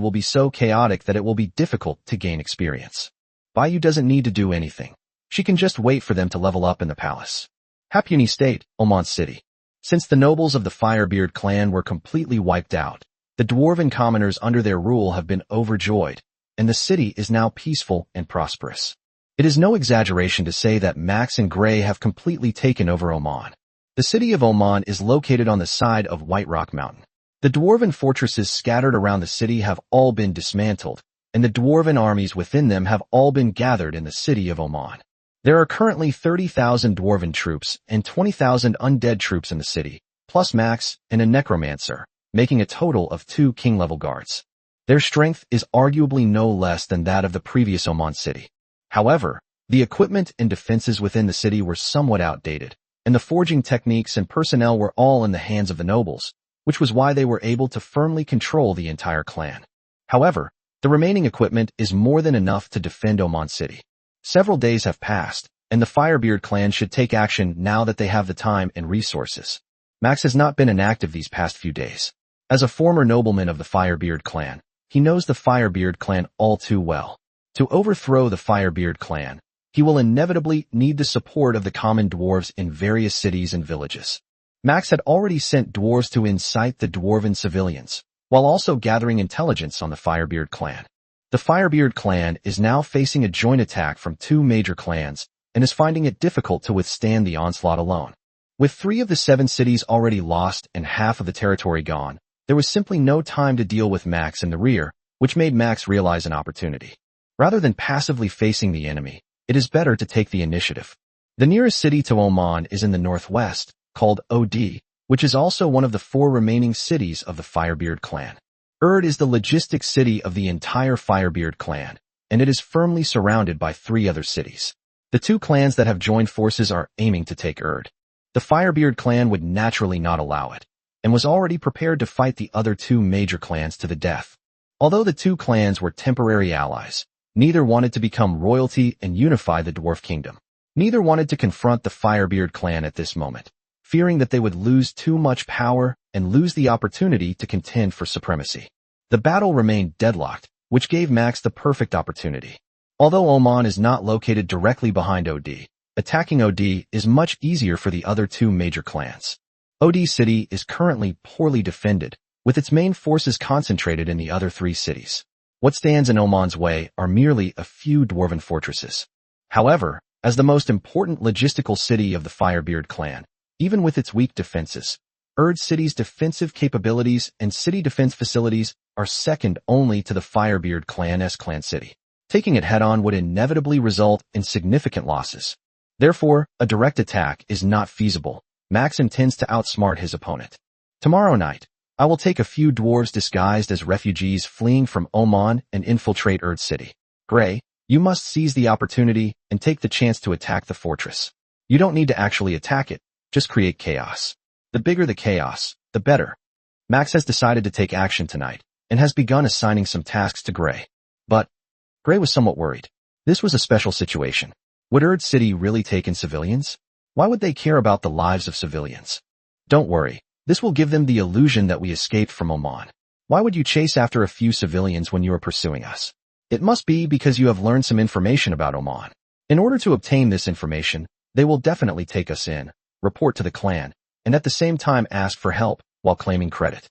will be so chaotic that it will be difficult to gain experience. Bayou doesn't need to do anything. She can just wait for them to level up in the palace. Hapuni State, Oman City. Since the nobles of the Firebeard clan were completely wiped out, the dwarven commoners under their rule have been overjoyed, and the city is now peaceful and prosperous. It is no exaggeration to say that Max and Gray have completely taken over Oman. The city of Oman is located on the side of White Rock Mountain. The dwarven fortresses scattered around the city have all been dismantled, and the dwarven armies within them have all been gathered in the city of Oman. There are currently 30,000 dwarven troops and 20,000 undead troops in the city, plus Max and a necromancer, making a total of 2 king-level guards. Their strength is arguably no less than that of the previous Oman city. However, the equipment and defenses within the city were somewhat outdated, and the forging techniques and personnel were all in the hands of the nobles, which was why they were able to firmly control the entire clan. However, the remaining equipment is more than enough to defend Oman City. Several days have passed, and the Firebeard clan should take action now that they have the time and resources. Max has not been inactive these past few days. As a former nobleman of the Firebeard clan, he knows the Firebeard clan all too well. To overthrow the Firebeard clan, he will inevitably need the support of the common dwarves in various cities and villages. Max had already sent dwarves to incite the dwarven civilians, while also gathering intelligence on the Firebeard clan. The Firebeard clan is now facing a joint attack from 2 major clans, and is finding it difficult to withstand the onslaught alone. With 3 of the 7 cities already lost and half of the territory gone, there was simply no time to deal with Max in the rear, which made Max realize an opportunity. Rather than passively facing the enemy, it is better to take the initiative. The nearest city to Oman is in the northwest, called Od, which is also one of the 4 remaining cities of the Firebeard clan. Erd is the logistics city of the entire Firebeard clan, and it is firmly surrounded by 3 other cities. The 2 clans that have joined forces are aiming to take Erd. The Firebeard clan would naturally not allow it. and was already prepared to fight the other two major clans to the death. Although the two clans were temporary allies, neither wanted to become royalty and unify the Dwarf Kingdom. Neither wanted to confront the Firebeard clan at this moment, fearing that they would lose too much power and lose the opportunity to contend for supremacy. The battle remained deadlocked, which gave Max the perfect opportunity. Although Oman is not located directly behind OD, attacking OD is much easier for the other two major clans. OD City is currently poorly defended, with its main forces concentrated in the other three cities. What stands in Oman's way are merely a few dwarven fortresses. However, as the most important logistical city of the Firebeard clan, even with its weak defenses, Erd City's defensive capabilities and city defense facilities are second only to the Firebeard clan's clan city. Taking it head-on would inevitably result in significant losses. Therefore, a direct attack is not feasible. Max intends to outsmart his opponent. Tomorrow night, I will take a few dwarves disguised as refugees fleeing from Oman and infiltrate Erd City. Gray, you must seize the opportunity and take the chance to attack the fortress. You don't need to actually attack it, just create chaos. The bigger the chaos, the better. Max has decided to take action tonight and has begun assigning some tasks to Gray. But Gray was somewhat worried. This was a special situation. Would Erd City really take in civilians? Why would they care about the lives of civilians? Don't worry, this will give them the illusion that we escaped from Oman. Why would you chase after a few civilians when you are pursuing us? It must be because you have learned some information about Oman. In order to obtain this information, they will definitely take us in, report to the clan, and at the same time ask for help while claiming credit.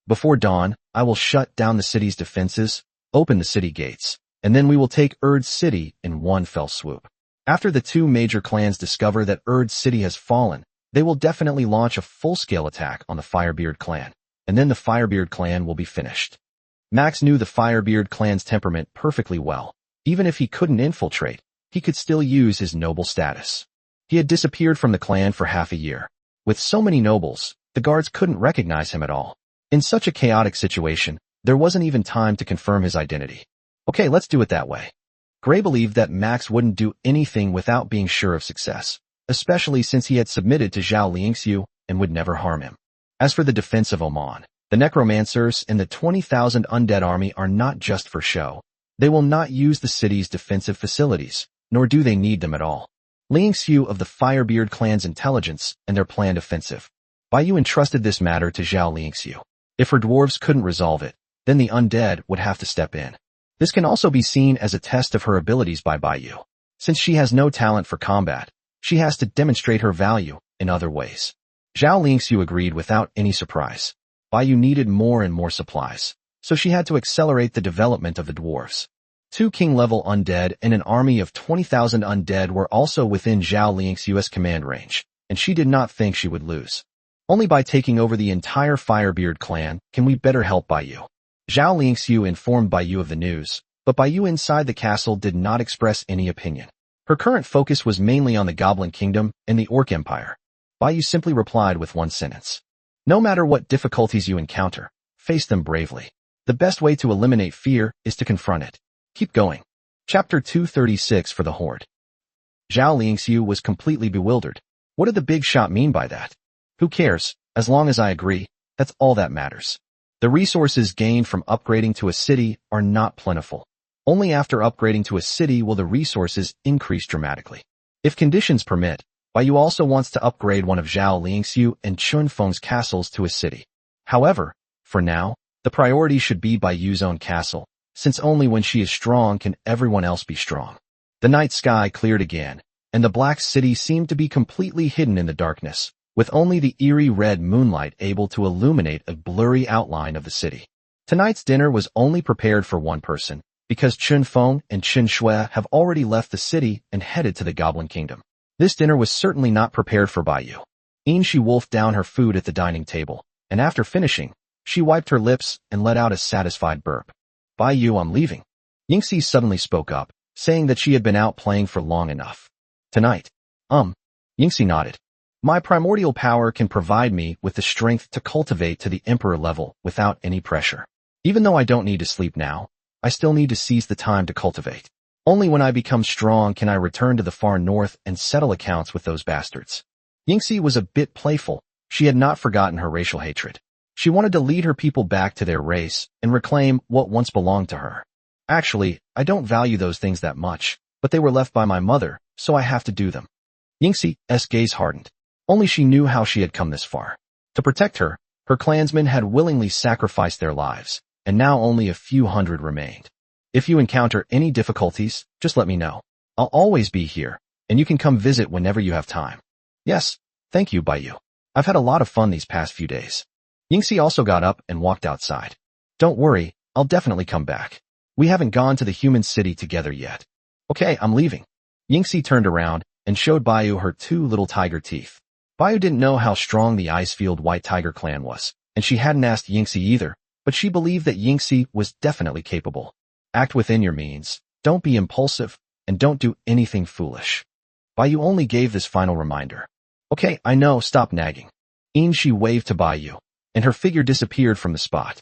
Before dawn, I will shut down the city's defenses, open the city gates, and then we will take Erd City in one fell swoop. After the two major clans discover that Erd City has fallen, they will definitely launch a full-scale attack on the Firebeard clan, and then the Firebeard clan will be finished. Max knew the Firebeard clan's temperament perfectly well. Even if he couldn't infiltrate, he could still use his noble status. He had disappeared from the clan for half a year. With so many nobles, the guards couldn't recognize him at all. In such a chaotic situation, there wasn't even time to confirm his identity. Okay, let's do it that way. Gray believed that Max wouldn't do anything without being sure of success, especially since he had submitted to Zhao Lingxiu and would never harm him. As for the defense of Oman, the necromancers and the 20,000 undead army are not just for show. They will not use the city's defensive facilities, nor do they need them at all. Lingxiu of the Firebeard clan's intelligence and their planned offensive. Baiyu entrusted this matter to Zhao Lingxiu. If her dwarves couldn't resolve it, then the undead would have to step in. This can also be seen as a test of her abilities by Baiyu. Since she has no talent for combat, she has to demonstrate her value in other ways. Zhao Lingxiu agreed without any surprise. Baiyu needed more and more supplies, so she had to accelerate the development of the dwarves. 2 king-level undead and an army of 20,000 undead were also within Zhao Lingxiu's command range, and she did not think she would lose. Only by taking over the entire Firebeard clan can we better help Baiyu. Zhao Lingxiu informed Baiyu of the news, but Baiyu inside the castle did not express any opinion. Her current focus was mainly on the Goblin Kingdom and the Orc Empire. Baiyu simply replied with one sentence. No matter what difficulties you encounter, face them bravely. The best way to eliminate fear is to confront it. Keep going. Chapter 236 for the Horde. Zhao Lingxiu was completely bewildered. What did the big shot mean by that? Who cares? As long as I agree, that's all that matters. The resources gained from upgrading to a city are not plentiful. Only after upgrading to a city will the resources increase dramatically. If conditions permit, Baiyu also wants to upgrade one of Zhao Lingxiu and Chun Feng's castles to a city. However, for now, the priority should be Baiyu's own castle, since only when she is strong can everyone else be strong. The night sky cleared again, and the Black City seemed to be completely hidden in the darkness, with only the eerie red moonlight able to illuminate a blurry outline of the city. Tonight's dinner was only prepared for one person, because Chun Feng and Chen Shui have already left the city and headed to the Goblin Kingdom. This dinner was certainly not prepared for Baiyu. She wolfed down her food at the dining table, and after finishing, she wiped her lips and let out a satisfied burp. Baiyu, I'm leaving. Yingxi suddenly spoke up, saying that she had been out playing for long enough. Tonight. Yingxi nodded. My primordial power can provide me with the strength to cultivate to the emperor level without any pressure. Even though I don't need to sleep now, I still need to seize the time to cultivate. Only when I become strong can I return to the far north and settle accounts with those bastards. Yingxi was a bit playful. She had not forgotten her racial hatred. She wanted to lead her people back to their race and reclaim what once belonged to her. Actually, I don't value those things that much, but they were left by my mother, so I have to do them. Yingxi's gaze hardened. Only she knew how she had come this far. To protect her, her clansmen had willingly sacrificed their lives, and now only a few hundred remained. If you encounter any difficulties, just let me know. I'll always be here, and you can come visit whenever you have time. Yes, thank you, Baiyu. I've had a lot of fun these past few days. Yingxi also got up and walked outside. Don't worry, I'll definitely come back. We haven't gone to the human city together yet. Okay, I'm leaving. Yingxi turned around and showed Baiyu her two little tiger teeth. Baiyu didn't know how strong the Icefield White Tiger clan was, and she hadn't asked Yingxi either, but she believed that Yingxi was definitely capable. Act within your means, don't be impulsive, and don't do anything foolish. Baiyu only gave this final reminder. Okay, I know, stop nagging. Yingxi waved to Baiyu, and her figure disappeared from the spot.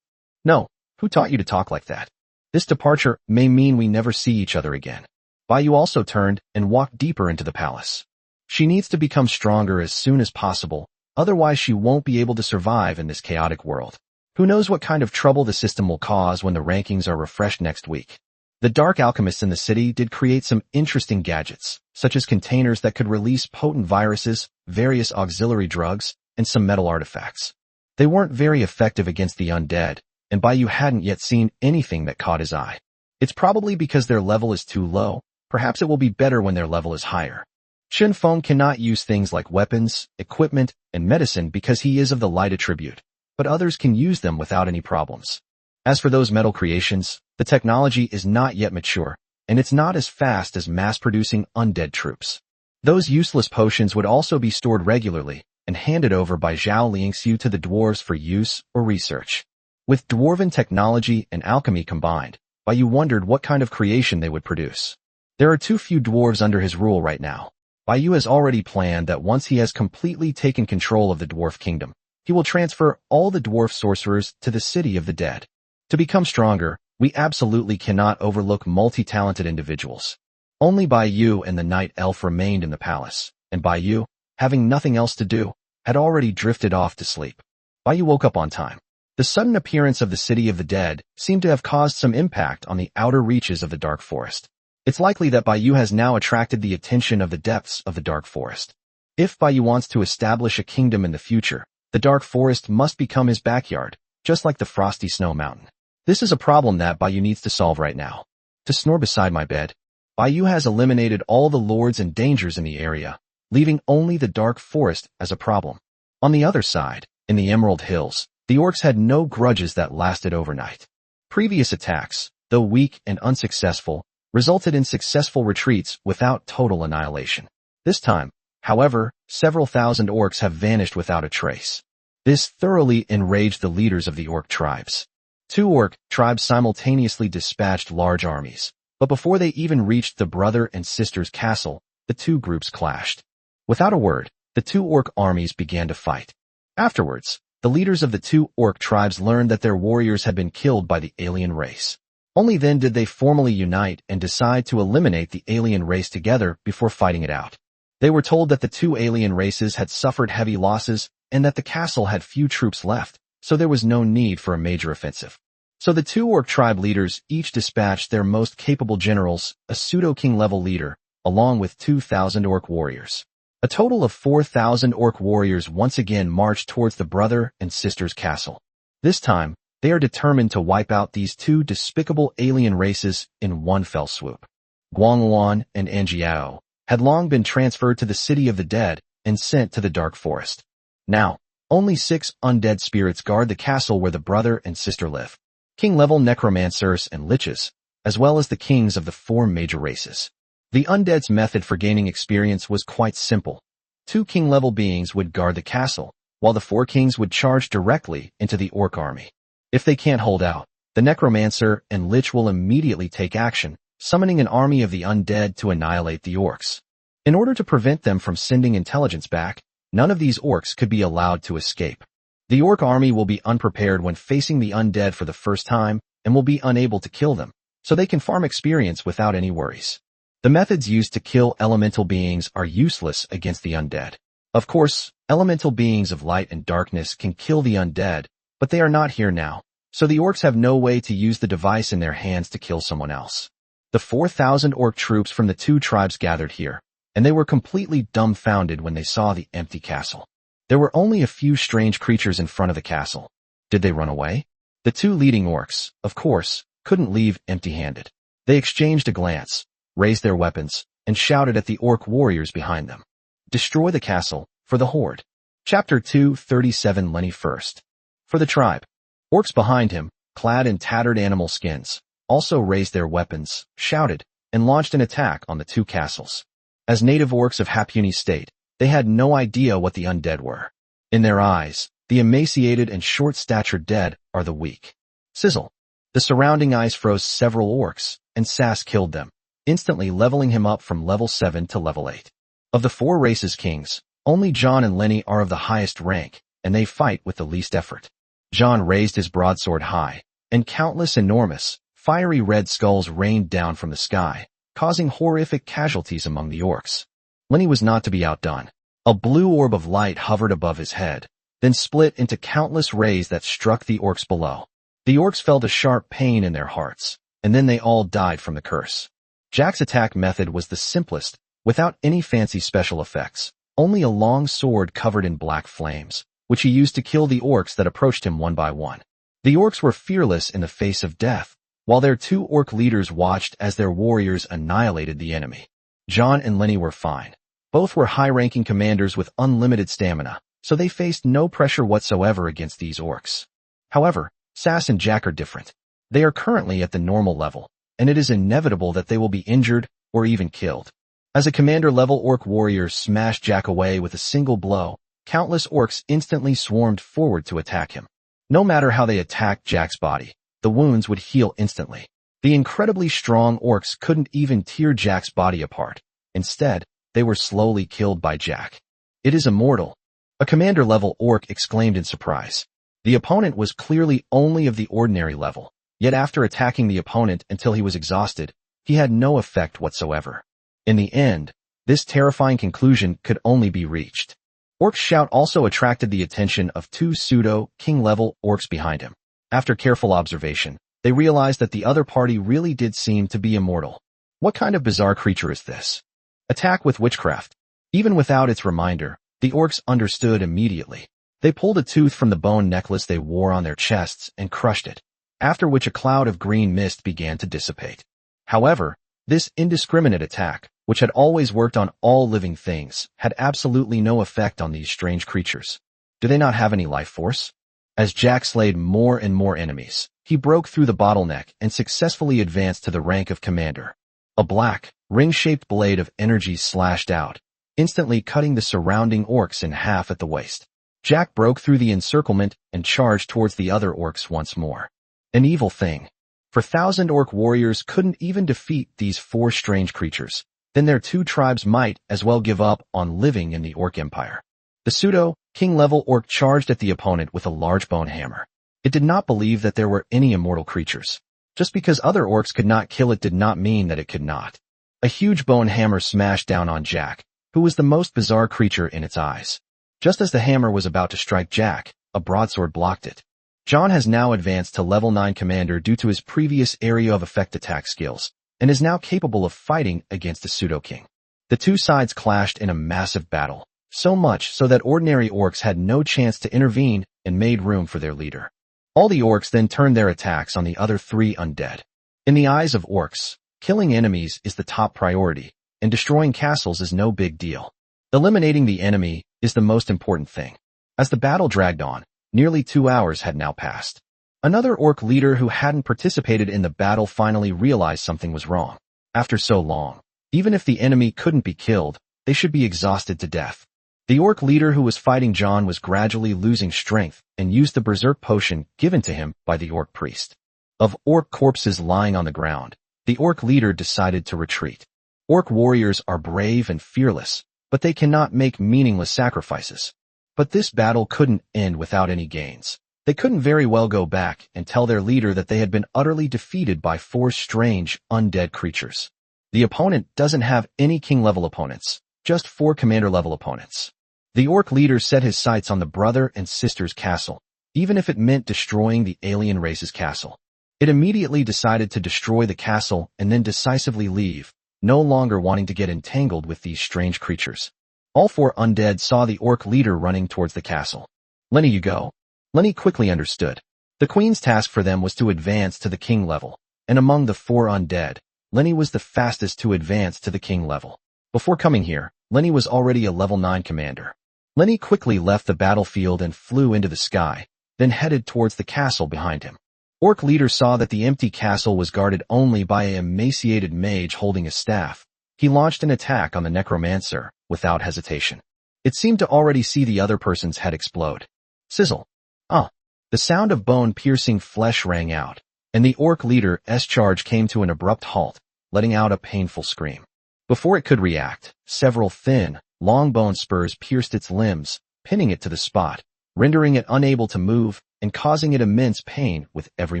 No, who taught you to talk like that? This departure may mean we never see each other again. Baiyu also turned and walked deeper into the palace. She needs to become stronger as soon as possible, otherwise she won't be able to survive in this chaotic world. Who knows what kind of trouble the system will cause when the rankings are refreshed next week. The dark alchemists in the city did create some interesting gadgets, such as containers that could release potent viruses, various auxiliary drugs, and some metal artifacts. They weren't very effective against the undead, and Baiyu hadn't yet seen anything that caught his eye. It's probably because their level is too low. Perhaps it will be better when their level is higher. Chen Feng cannot use things like weapons, equipment, and medicine because he is of the light attribute, but others can use them without any problems. As for those metal creations, the technology is not yet mature, and it's not as fast as mass-producing undead troops. Those useless potions would also be stored regularly and handed over by Zhao Liangxiu to the dwarves for use or research. With dwarven technology and alchemy combined, Baiyu wondered what kind of creation they would produce. There are too few dwarves under his rule right now. Baiyu has already planned that once he has completely taken control of the dwarf kingdom, he will transfer all the dwarf sorcerers to the city of the dead. To become stronger, we absolutely cannot overlook multi-talented individuals. Only Baiyu and the night elf remained in the palace, and Baiyu, having nothing else to do, had already drifted off to sleep. Baiyu woke up on time. The sudden appearance of the city of the dead seemed to have caused some impact on the outer reaches of the dark forest. It's likely that Baiyu has now attracted the attention of the depths of the dark forest. If Baiyu wants to establish a kingdom in the future, the dark forest must become his backyard, just like the frosty snow mountain. This is a problem that Baiyu needs to solve right now. To snore beside my bed, Baiyu has eliminated all the lords and dangers in the area, leaving only the dark forest as a problem. On the other side, in the Emerald Hills, the orcs had no grudges that lasted overnight. Previous attacks, though weak and unsuccessful, resulted in successful retreats without total annihilation. This time, however, several thousand orcs have vanished without a trace. This thoroughly enraged the leaders of the orc tribes. 2 orc tribes simultaneously dispatched large armies, but before they even reached the brother and sister's castle, the two groups clashed. Without a word, the 2 orc armies began to fight. Afterwards, the leaders of the 2 orc tribes learned that their warriors had been killed by the alien race. Only then did they formally unite and decide to eliminate the alien race together before fighting it out. They were told that the 2 alien races had suffered heavy losses and that the castle had few troops left, so there was no need for a major offensive. So the 2 orc tribe leaders each dispatched their most capable generals, a pseudo-king level leader, along with 2,000 orc warriors. A total of 4,000 orc warriors once again marched towards the brother and sister's castle. This time, they are determined to wipe out these 2 despicable alien races in one fell swoop. Guangluan and Anjiao had long been transferred to the city of the dead and sent to the dark forest. Now, only 6 undead spirits guard the castle where the brother and sister live. King-level necromancers and liches, as well as the kings of the 4 major races. The undead's method for gaining experience was quite simple. 2 king-level beings would guard the castle, while the 4 kings would charge directly into the orc army. If they can't hold out, the necromancer and lich will immediately take action, summoning an army of the undead to annihilate the orcs. In order to prevent them from sending intelligence back, none of these orcs could be allowed to escape. The orc army will be unprepared when facing the undead for the first time and will be unable to kill them, so they can farm experience without any worries. The methods used to kill elemental beings are useless against the undead. Of course, Elemental beings of light and darkness can kill the undead, but they are not here now, so the orcs have no way to use the device in their hands to kill someone else. The 4,000 orc troops from the two tribes gathered here, and they were completely dumbfounded when they saw the empty castle. There were only a few strange creatures in front of the castle. Did they run away? The two leading orcs, of course, couldn't leave empty-handed. They exchanged a glance, raised their weapons, and shouted at the orc warriors behind them. Destroy the castle, for the horde. Chapter 237 Lenny first. For the tribe. Orcs behind him, clad in tattered animal skins, also raised their weapons, shouted, and launched an attack on the two castles. As native orcs of Hapuni State, they had no idea what the undead were. In their eyes, the emaciated and short-statured dead are the weak. Sizzle. The surrounding ice froze several orcs, and Sass killed them, instantly leveling him up from level 7 to level 8. Of the four races kings, only John and Lenny are of the highest rank, and they fight with the least effort. John raised his broadsword high, and countless enormous, fiery red skulls rained down from the sky, causing horrific casualties among the orcs. Lenny was not to be outdone. A blue orb of light hovered above his head, then split into countless rays that struck the orcs below. The orcs felt a sharp pain in their hearts, and then they all died from the curse. Jack's attack method was the simplest, without any fancy special effects, only a long sword covered in black flames, which he used to kill the orcs that approached him one by one. The orcs were fearless in the face of death, while their two orc leaders watched as their warriors annihilated the enemy. John and Lenny were fine. Both were high-ranking commanders with unlimited stamina, so they faced no pressure whatsoever against these orcs. However, Sass and Jack are different. They are currently at the normal level, and it is inevitable that they will be injured or even killed. As a commander-level orc warrior smashed Jack away with a single blow, countless orcs instantly swarmed forward to attack him. No matter how they attacked Jack's body, the wounds would heal instantly. The incredibly strong orcs couldn't even tear Jack's body apart. Instead, they were slowly killed by Jack. It is immortal. A commander-level orc exclaimed in surprise. The opponent was clearly only of the ordinary level, yet after attacking the opponent until he was exhausted, he had no effect whatsoever. In the end, this terrifying conclusion could only be reached. Orc's shout also attracted the attention of two pseudo-king-level orcs behind him. After careful observation, they realized that the other party really did seem to be immortal. What kind of bizarre creature is this? Attack with witchcraft. Even without its reminder, the orcs understood immediately. They pulled a tooth from the bone necklace they wore on their chests and crushed it, after which a cloud of green mist began to dissipate. However, this indiscriminate attack, which had always worked on all living things, had absolutely no effect on these strange creatures. Do they not have any life force? As Jack slayed more and more enemies, he broke through the bottleneck and successfully advanced to the rank of commander. A black, ring-shaped blade of energy slashed out, instantly cutting the surrounding orcs in half at the waist. Jack broke through the encirclement and charged towards the other orcs once more. An evil thing. For 1,000 orc warriors couldn't even defeat these four strange creatures. Then their two tribes might as well give up on living in the orc empire. The pseudo-king-level orc charged at the opponent with a large bone hammer. It did not believe that there were any immortal creatures. Just because other orcs could not kill it did not mean that it could not. A huge bone hammer smashed down on Jack, who was the most bizarre creature in its eyes. Just as the hammer was about to strike Jack, a broadsword blocked it. John has now advanced to level 9 commander due to his previous area of effect attack skills, and is now capable of fighting against the pseudo-king. The two sides clashed in a massive battle, so much so that ordinary orcs had no chance to intervene and made room for their leader. All the orcs then turned their attacks on the other three undead. In the eyes of orcs, killing enemies is the top priority, and destroying castles is no big deal. Eliminating the enemy is the most important thing. As the battle dragged on, nearly 2 hours had now passed. Another orc leader who hadn't participated in the battle finally realized something was wrong. After so long, even if the enemy couldn't be killed, they should be exhausted to death. The orc leader who was fighting John was gradually losing strength and used the berserk potion given to him by the orc priest. Of orc corpses lying on the ground, the orc leader decided to retreat. Orc warriors are brave and fearless, but they cannot make meaningless sacrifices. But this battle couldn't end without any gains. They couldn't very well go back and tell their leader that they had been utterly defeated by 4 strange, undead creatures. The opponent doesn't have any king-level opponents, just 4 commander-level opponents. The orc leader set his sights on the brother and sister's castle, even if it meant destroying the alien race's castle. It immediately decided to destroy the castle and then decisively leave, no longer wanting to get entangled with these strange creatures. All four undead saw the orc leader running towards the castle. Lenny, you go. Lenny quickly understood. The queen's task for them was to advance to the king level, and among the four undead, Lenny was the fastest to advance to the king level. Before coming here, Lenny was already a level 9 commander. Lenny quickly left the battlefield and flew into the sky, then headed towards the castle behind him. Orc leader saw that the empty castle was guarded only by an emaciated mage holding a staff. He launched an attack on the necromancer, without hesitation. It seemed to already see the other person's head explode. Sizzle. The sound of bone-piercing flesh rang out, and the orc leader's charge came to an abrupt halt, letting out a painful scream. Before it could react, several thin, long bone spurs pierced its limbs, pinning it to the spot, rendering it unable to move and causing it immense pain with every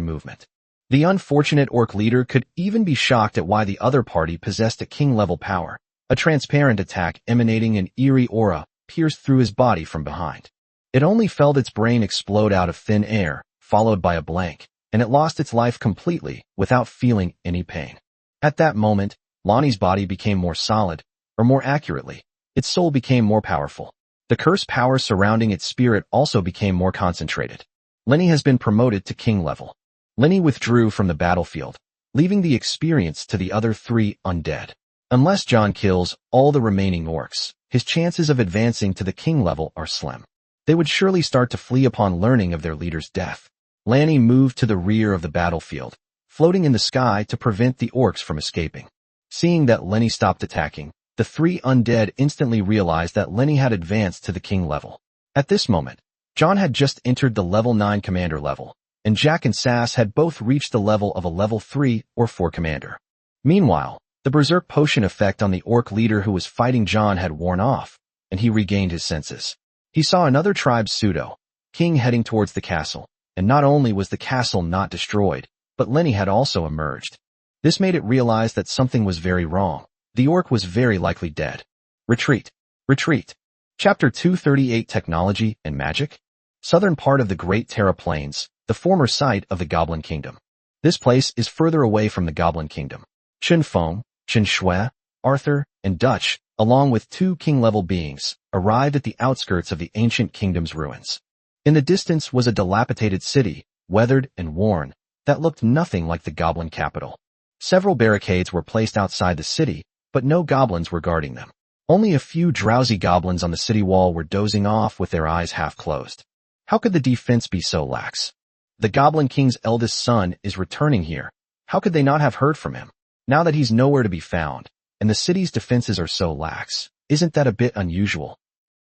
movement. The unfortunate orc leader could even be shocked at why the other party possessed a king-level power. A transparent attack emanating an eerie aura pierced through his body from behind. It only felt its brain explode out of thin air, followed by a blank, and it lost its life completely without feeling any pain. At that moment, Lonnie's body became more solid, or more accurately, its soul became more powerful. The curse power surrounding its spirit also became more concentrated. Lenny has been promoted to king level. Lenny withdrew from the battlefield, leaving the experience to the other three undead. Unless John kills all the remaining orcs, his chances of advancing to the king level are slim. They would surely start to flee upon learning of their leader's death. Lanny moved to the rear of the battlefield, floating in the sky to prevent the orcs from escaping. Seeing that Lenny stopped attacking, the three undead instantly realized that Lenny had advanced to the king level. At this moment, John had just entered the level 9 commander level, and Jack and Sass had both reached the level of a level 3 or 4 commander. Meanwhile, the berserk potion effect on the orc leader who was fighting John had worn off, and he regained his senses. He saw another tribe's pseudo-king heading towards the castle, and not only was the castle not destroyed, but Lenny had also emerged. This made it realize that something was very wrong. The orc was very likely dead. Retreat. Retreat. Chapter 238 Technology and Magic. Southern part of the Great Terra Plains, the former site of the Goblin Kingdom. This place is further away from the Goblin Kingdom. Chen Feng, Chen Shui, Arthur, and Dutch, along with 2 king-level beings, arrived at the outskirts of the ancient kingdom's ruins. In the distance was a dilapidated city, weathered and worn, that looked nothing like the goblin capital. Several barricades were placed outside the city, but no goblins were guarding them. Only a few drowsy goblins on the city wall were dozing off with their eyes half closed. How could the defense be so lax? The Goblin King's eldest son is returning here. How could they not have heard from him? Now that he's nowhere to be found, and the city's defenses are so lax, isn't that a bit unusual?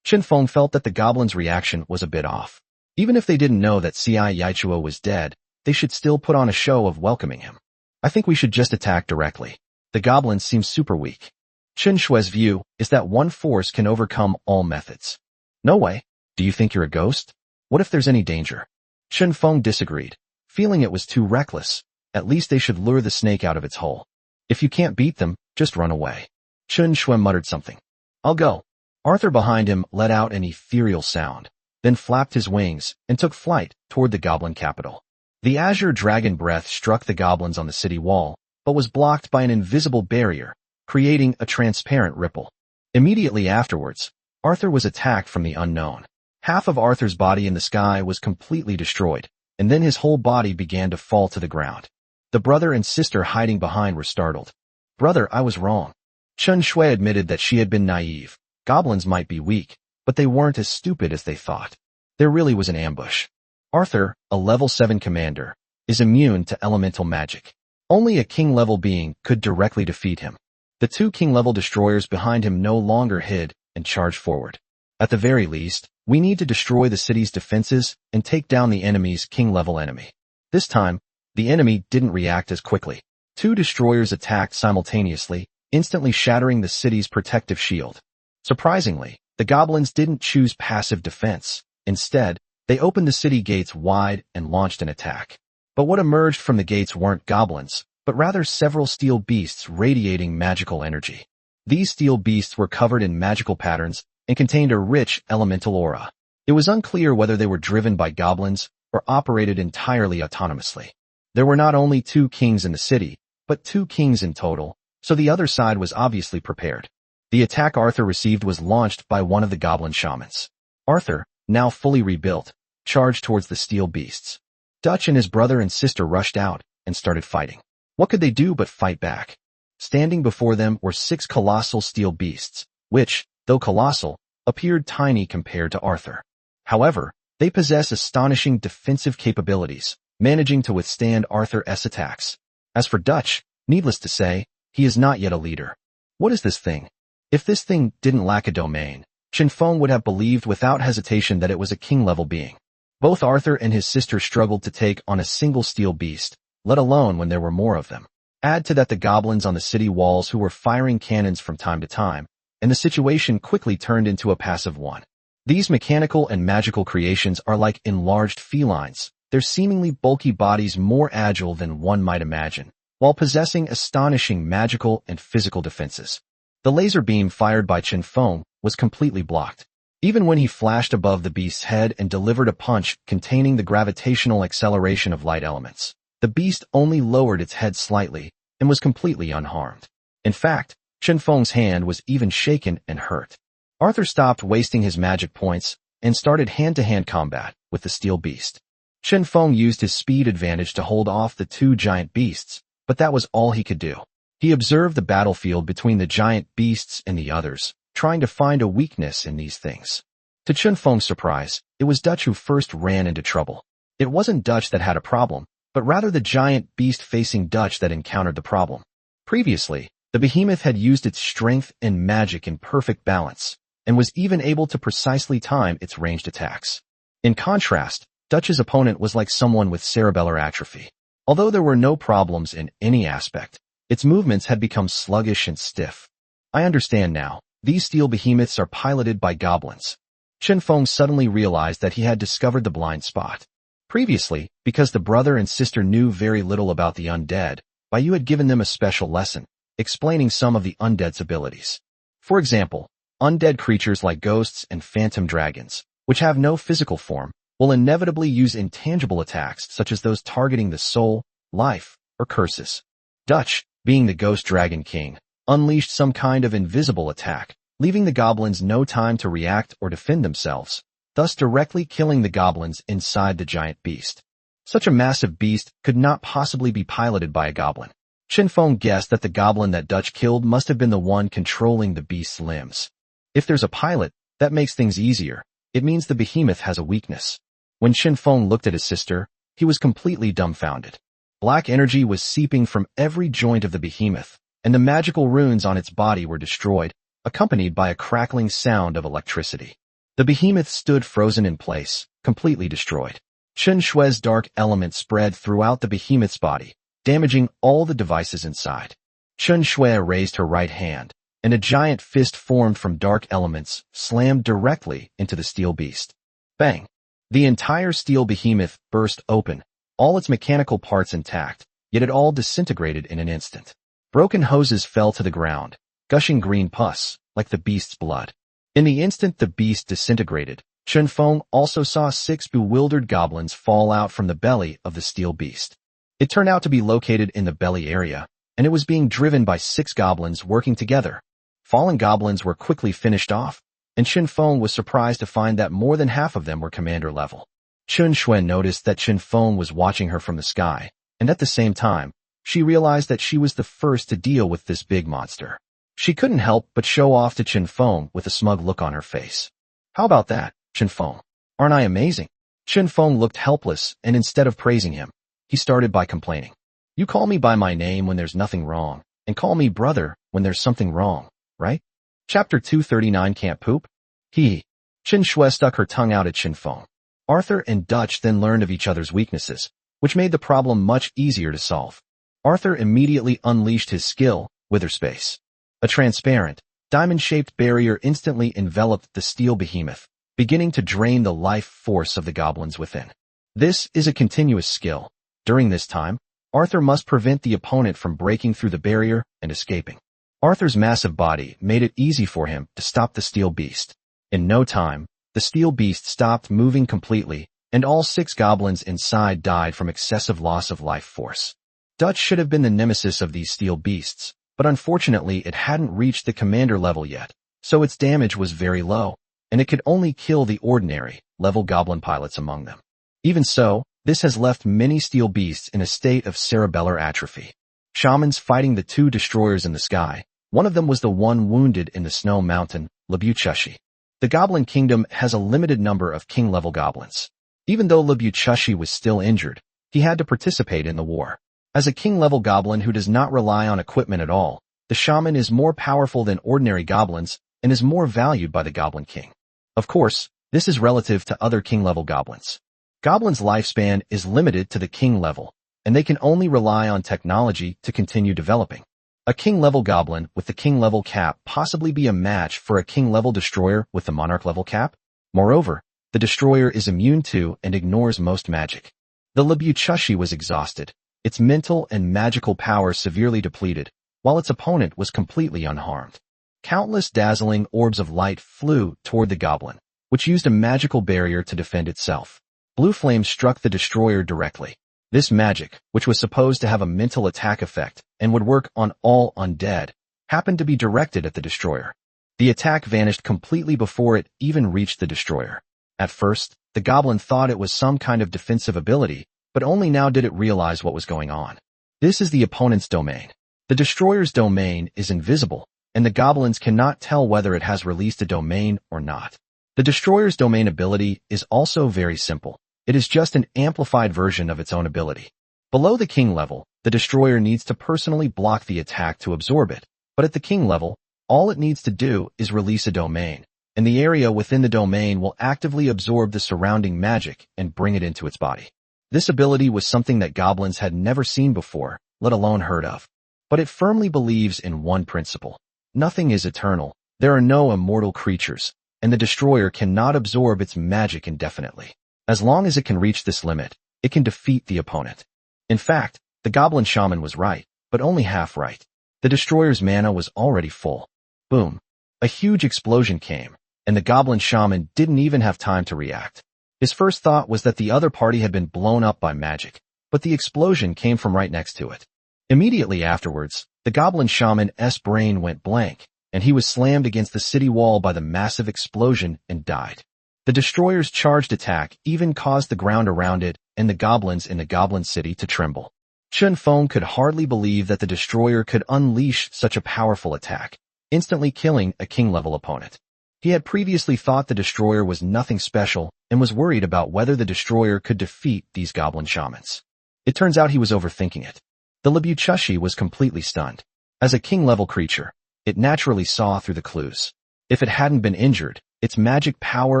Chen Feng felt that the goblins' reaction was a bit off. Even if they didn't know that Cai Yaichuo was dead, they should still put on a show of welcoming him. I think we should just attack directly. The goblins seem super weak. Chen Shui's view is that one force can overcome all methods. No way. Do you think you're a ghost? What if there's any danger? Chen Feng disagreed, feeling it was too reckless. At least they should lure the snake out of its hole. If you can't beat them, just run away. Chen Shui muttered something. I'll go. Arthur behind him let out an ethereal sound, then flapped his wings and took flight toward the goblin capital. The azure dragon breath struck the goblins on the city wall, but was blocked by an invisible barrier, creating a transparent ripple. Immediately afterwards, Arthur was attacked from the unknown. Half of Arthur's body in the sky was completely destroyed, and then his whole body began to fall to the ground. The brother and sister hiding behind were startled. Brother, I was wrong. Chen Shui admitted that she had been naive. Goblins might be weak, but they weren't as stupid as they thought. There really was an ambush. Arthur, a level 7 commander, is immune to elemental magic. Only a king-level being could directly defeat him. The 2 king-level destroyers behind him no longer hid and charged forward. At the very least, we need to destroy the city's defenses and take down the enemy's king-level enemy. This time, the enemy didn't react as quickly. 2 destroyers attacked simultaneously, instantly shattering the city's protective shield. Surprisingly, the goblins didn't choose passive defense. Instead, they opened the city gates wide and launched an attack. But what emerged from the gates weren't goblins, but rather several steel beasts radiating magical energy. These steel beasts were covered in magical patterns and contained a rich elemental aura. It was unclear whether they were driven by goblins or operated entirely autonomously. There were not only 2 kings in the city, but 2 kings in total, so the other side was obviously prepared. The attack Arthur received was launched by one of the goblin shamans. Arthur, now fully rebuilt, charged towards the steel beasts. Dutch and his brother and sister rushed out and started fighting. What could they do but fight back? Standing before them were 6 colossal steel beasts, which, though colossal, appeared tiny compared to Arthur. However, they possess astonishing defensive capabilities, managing to withstand Arthur's attacks. As for Dutch, needless to say, he is not yet a leader. What is this thing? If this thing didn't lack a domain, Chen Feng would have believed without hesitation that it was a king-level being. Both Arthur and his sister struggled to take on a single steel beast, let alone when there were more of them. Add to that the goblins on the city walls who were firing cannons from time to time, and the situation quickly turned into a passive one. These mechanical and magical creations are like enlarged felines, their seemingly bulky bodies more agile than one might imagine, while possessing astonishing magical and physical defenses. The laser beam fired by Chen Feng was completely blocked. Even when he flashed above the beast's head and delivered a punch containing the gravitational acceleration of light elements, the beast only lowered its head slightly and was completely unharmed. In fact, Chen Feng's hand was even shaken and hurt. Arthur stopped wasting his magic points and started hand-to-hand combat with the steel beast. Chen Feng used his speed advantage to hold off the 2 giant beasts, but that was all he could do. He observed the battlefield between the giant beasts and the others, trying to find a weakness in these things. To Chen Feng's surprise, it was Dutch who first ran into trouble. It wasn't Dutch that had a problem, but rather the giant beast facing Dutch that encountered the problem. Previously, the behemoth had used its strength and magic in perfect balance, and was even able to precisely time its ranged attacks. In contrast, Dutch's opponent was like someone with cerebellar atrophy. Although there were no problems in any aspect, its movements had become sluggish and stiff. I understand now, these steel behemoths are piloted by goblins. Chen Feng suddenly realized that he had discovered the blind spot. Previously, because the brother and sister knew very little about the undead, Baiyu had given them a special lesson, explaining some of the undead's abilities. For example, undead creatures like ghosts and phantom dragons, which have no physical form, will inevitably use intangible attacks such as those targeting the soul, life, or curses. Dutch, being the ghost dragon king, unleashed some kind of invisible attack, leaving the goblins no time to react or defend themselves, thus directly killing the goblins inside the giant beast. Such a massive beast could not possibly be piloted by a goblin. Chen Feng guessed that the goblin that Dutch killed must have been the one controlling the beast's limbs. If there's a pilot, that makes things easier. It means the behemoth has a weakness. When Chen Feng looked at his sister, he was completely dumbfounded. Black energy was seeping from every joint of the behemoth, and the magical runes on its body were destroyed, accompanied by a crackling sound of electricity. The behemoth stood frozen in place, completely destroyed. Chen Shui's dark element spread throughout the behemoth's body, damaging all the devices inside. Chen Shui raised her right hand, and a giant fist formed from dark elements slammed directly into the steel beast. Bang! The entire steel behemoth burst open, all its mechanical parts intact, yet it all disintegrated in an instant. Broken hoses fell to the ground, gushing green pus, like the beast's blood. In the instant the beast disintegrated, Chen Feng also saw 6 bewildered goblins fall out from the belly of the steel beast. It turned out to be located in the belly area, and it was being driven by 6 goblins working together. Fallen goblins were quickly finished off, and Chen Feng was surprised to find that more than half of them were commander level. Chen Shui noticed that Chen Feng was watching her from the sky, and at the same time, she realized that she was the first to deal with this big monster. She couldn't help but show off to Chen Feng with a smug look on her face. How about that, Chen Feng? Aren't I amazing? Chen Feng looked helpless, and instead of praising him, he started by complaining. You call me by my name when there's nothing wrong, and call me brother when there's something wrong, right? Chapter 239 Can't Poop? Chen Shui stuck her tongue out at Chen Feng. Arthur and Dutch then learned of each other's weaknesses, which made the problem much easier to solve. Arthur immediately unleashed his skill, Wither Space. A transparent, diamond-shaped barrier instantly enveloped the steel behemoth, beginning to drain the life force of the goblins within. This is a continuous skill. During this time, Arthur must prevent the opponent from breaking through the barrier and escaping. Arthur's massive body made it easy for him to stop the steel beast. In no time, the steel beast stopped moving completely, and all 6 goblins inside died from excessive loss of life force. Dutch should have been the nemesis of these steel beasts, but unfortunately it hadn't reached the commander level yet, so its damage was very low, and it could only kill the ordinary level goblin pilots among them. Even so, this has left many steel beasts in a state of cerebellar atrophy. Shamans fighting the 2 destroyers in the sky. One of them was the one wounded in the snow mountain, Labuchushi. The Goblin Kingdom has a limited number of king-level goblins. Even though Labuchushi was still injured, he had to participate in the war. As a king-level goblin who does not rely on equipment at all, the shaman is more powerful than ordinary goblins and is more valued by the Goblin King. Of course, this is relative to other king-level goblins. Goblins' lifespan is limited to the king level, and they can only rely on technology to continue developing. A king-level goblin with the king-level cap possibly be a match for a king-level destroyer with the monarch-level cap? Moreover, the destroyer is immune to and ignores most magic. The Labuchushi was exhausted, its mental and magical power severely depleted, while its opponent was completely unharmed. Countless dazzling orbs of light flew toward the goblin, which used a magical barrier to defend itself. Blue flames struck the destroyer directly. This magic, which was supposed to have a mental attack effect and would work on all undead, happened to be directed at the destroyer. The attack vanished completely before it even reached the destroyer. At first, the goblin thought it was some kind of defensive ability, but only now did it realize what was going on. This is the opponent's domain. The destroyer's domain is invisible, and the goblins cannot tell whether it has released a domain or not. The destroyer's domain ability is also very simple. It is just an amplified version of its own ability. Below the king level, the destroyer needs to personally block the attack to absorb it, but at the king level, all it needs to do is release a domain, and the area within the domain will actively absorb the surrounding magic and bring it into its body. This ability was something that goblins had never seen before, let alone heard of. But it firmly believes in one principle. Nothing is eternal, there are no immortal creatures, and the destroyer cannot absorb its magic indefinitely. As long as it can reach this limit, it can defeat the opponent. In fact, the goblin shaman was right, but only half right. The destroyer's mana was already full. Boom. A huge explosion came, and the goblin shaman didn't even have time to react. His first thought was that the other party had been blown up by magic, but the explosion came from right next to it. Immediately afterwards, the goblin shaman's brain went blank, and he was slammed against the city wall by the massive explosion and died. The destroyer's charged attack even caused the ground around it and the goblins in the goblin city to tremble. Chun Feng could hardly believe that the destroyer could unleash such a powerful attack, instantly killing a king-level opponent. He had previously thought the destroyer was nothing special and was worried about whether the destroyer could defeat these goblin shamans. It turns out he was overthinking it. The Labuchushi was completely stunned. As a king-level creature, it naturally saw through the clues. If it hadn't been injured, its magic power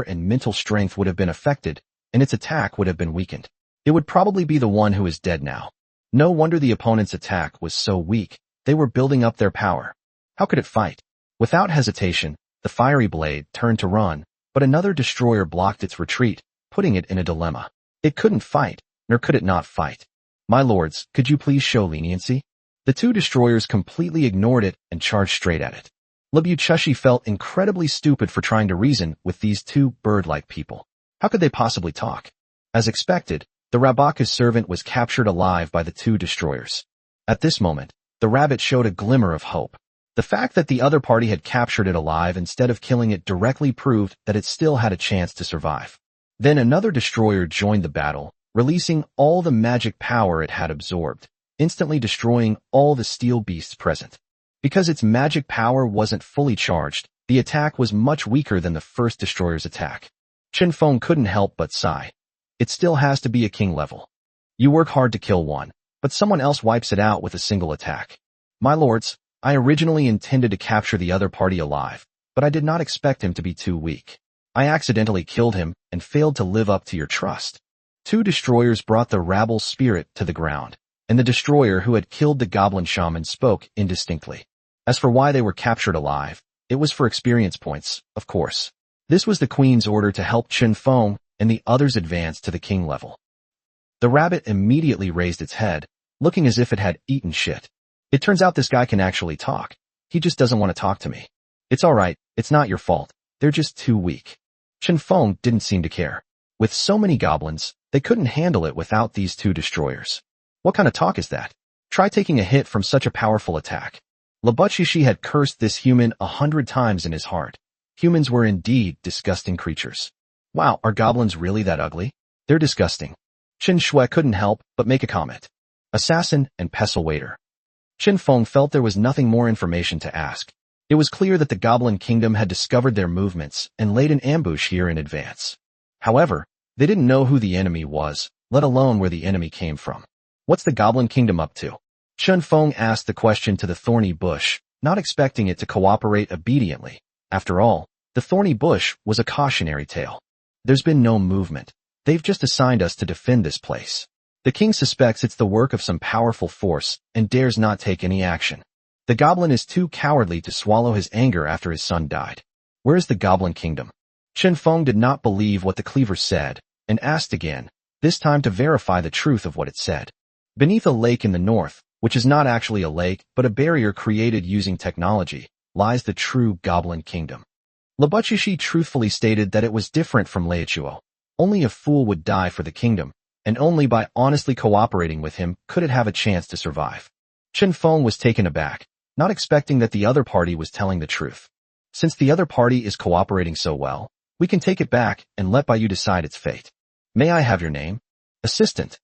and mental strength would have been affected, and its attack would have been weakened. It would probably be the one who is dead now. No wonder the opponent's attack was so weak. They were building up their power. How could it fight? Without hesitation, the fiery blade turned to run, but another destroyer blocked its retreat, putting it in a dilemma. It couldn't fight, nor could it not fight. My lords, could you please show leniency? The 2 destroyers completely ignored it and charged straight at it. Labuchushi felt incredibly stupid for trying to reason with these 2 bird-like people. How could they possibly talk? As expected, the Rabaku's servant was captured alive by the 2 destroyers. At this moment, the rabbit showed a glimmer of hope. The fact that the other party had captured it alive instead of killing it directly proved that it still had a chance to survive. Then another destroyer joined the battle, releasing all the magic power it had absorbed, instantly destroying all the steel beasts present. Because its magic power wasn't fully charged, the attack was much weaker than the first destroyer's attack. Chun Feng couldn't help but sigh. It still has to be a king level. You work hard to kill one, but someone else wipes it out with a single attack. My lords, I originally intended to capture the other party alive, but I did not expect him to be too weak. I accidentally killed him and failed to live up to your trust. 2 destroyers brought the rabble's spirit to the ground, and the destroyer who had killed the goblin shaman spoke indistinctly. As for why they were captured alive, it was for experience points, of course. This was the queen's order to help Chun Feng and the others advance to the king level. The rabbit immediately raised its head, looking as if it had eaten shit. It turns out this guy can actually talk. He just doesn't want to talk to me. It's alright, it's not your fault. They're just too weak. Chen Feng didn't seem to care. With so many goblins, they couldn't handle it without these two destroyers. What kind of talk is that? Try taking a hit from such a powerful attack. Labutshishi had cursed this human 100 times in his heart. Humans were indeed disgusting creatures. Wow, are goblins really that ugly? They're disgusting. Chen Shui couldn't help but make a comment. Assassin and pestle waiter. Chen Feng felt there was nothing more information to ask. It was clear that the Goblin Kingdom had discovered their movements and laid an ambush here in advance. However, they didn't know who the enemy was, let alone where the enemy came from. What's the Goblin Kingdom up to? Chen Feng asked the question to the thorny bush, not expecting it to cooperate obediently. After all, the thorny bush was a cautionary tale. There's been no movement. They've just assigned us to defend this place. The king suspects it's the work of some powerful force and dares not take any action. The goblin is too cowardly to swallow his anger after his son died. Where is the Goblin Kingdom? Chen Feng did not believe what the cleaver said and asked again, this time to verify the truth of what it said. Beneath a lake in the north, which is not actually a lake but a barrier created using technology, lies the true Goblin Kingdom. Labutshishi truthfully stated that it was different from Leichuo. Only a fool would die for the kingdom, and only by honestly cooperating with him could it have a chance to survive. Chen Feng was taken aback, not expecting that the other party was telling the truth. Since the other party is cooperating so well, we can take it back and let Baiyu decide its fate. May I have your name? Assistant.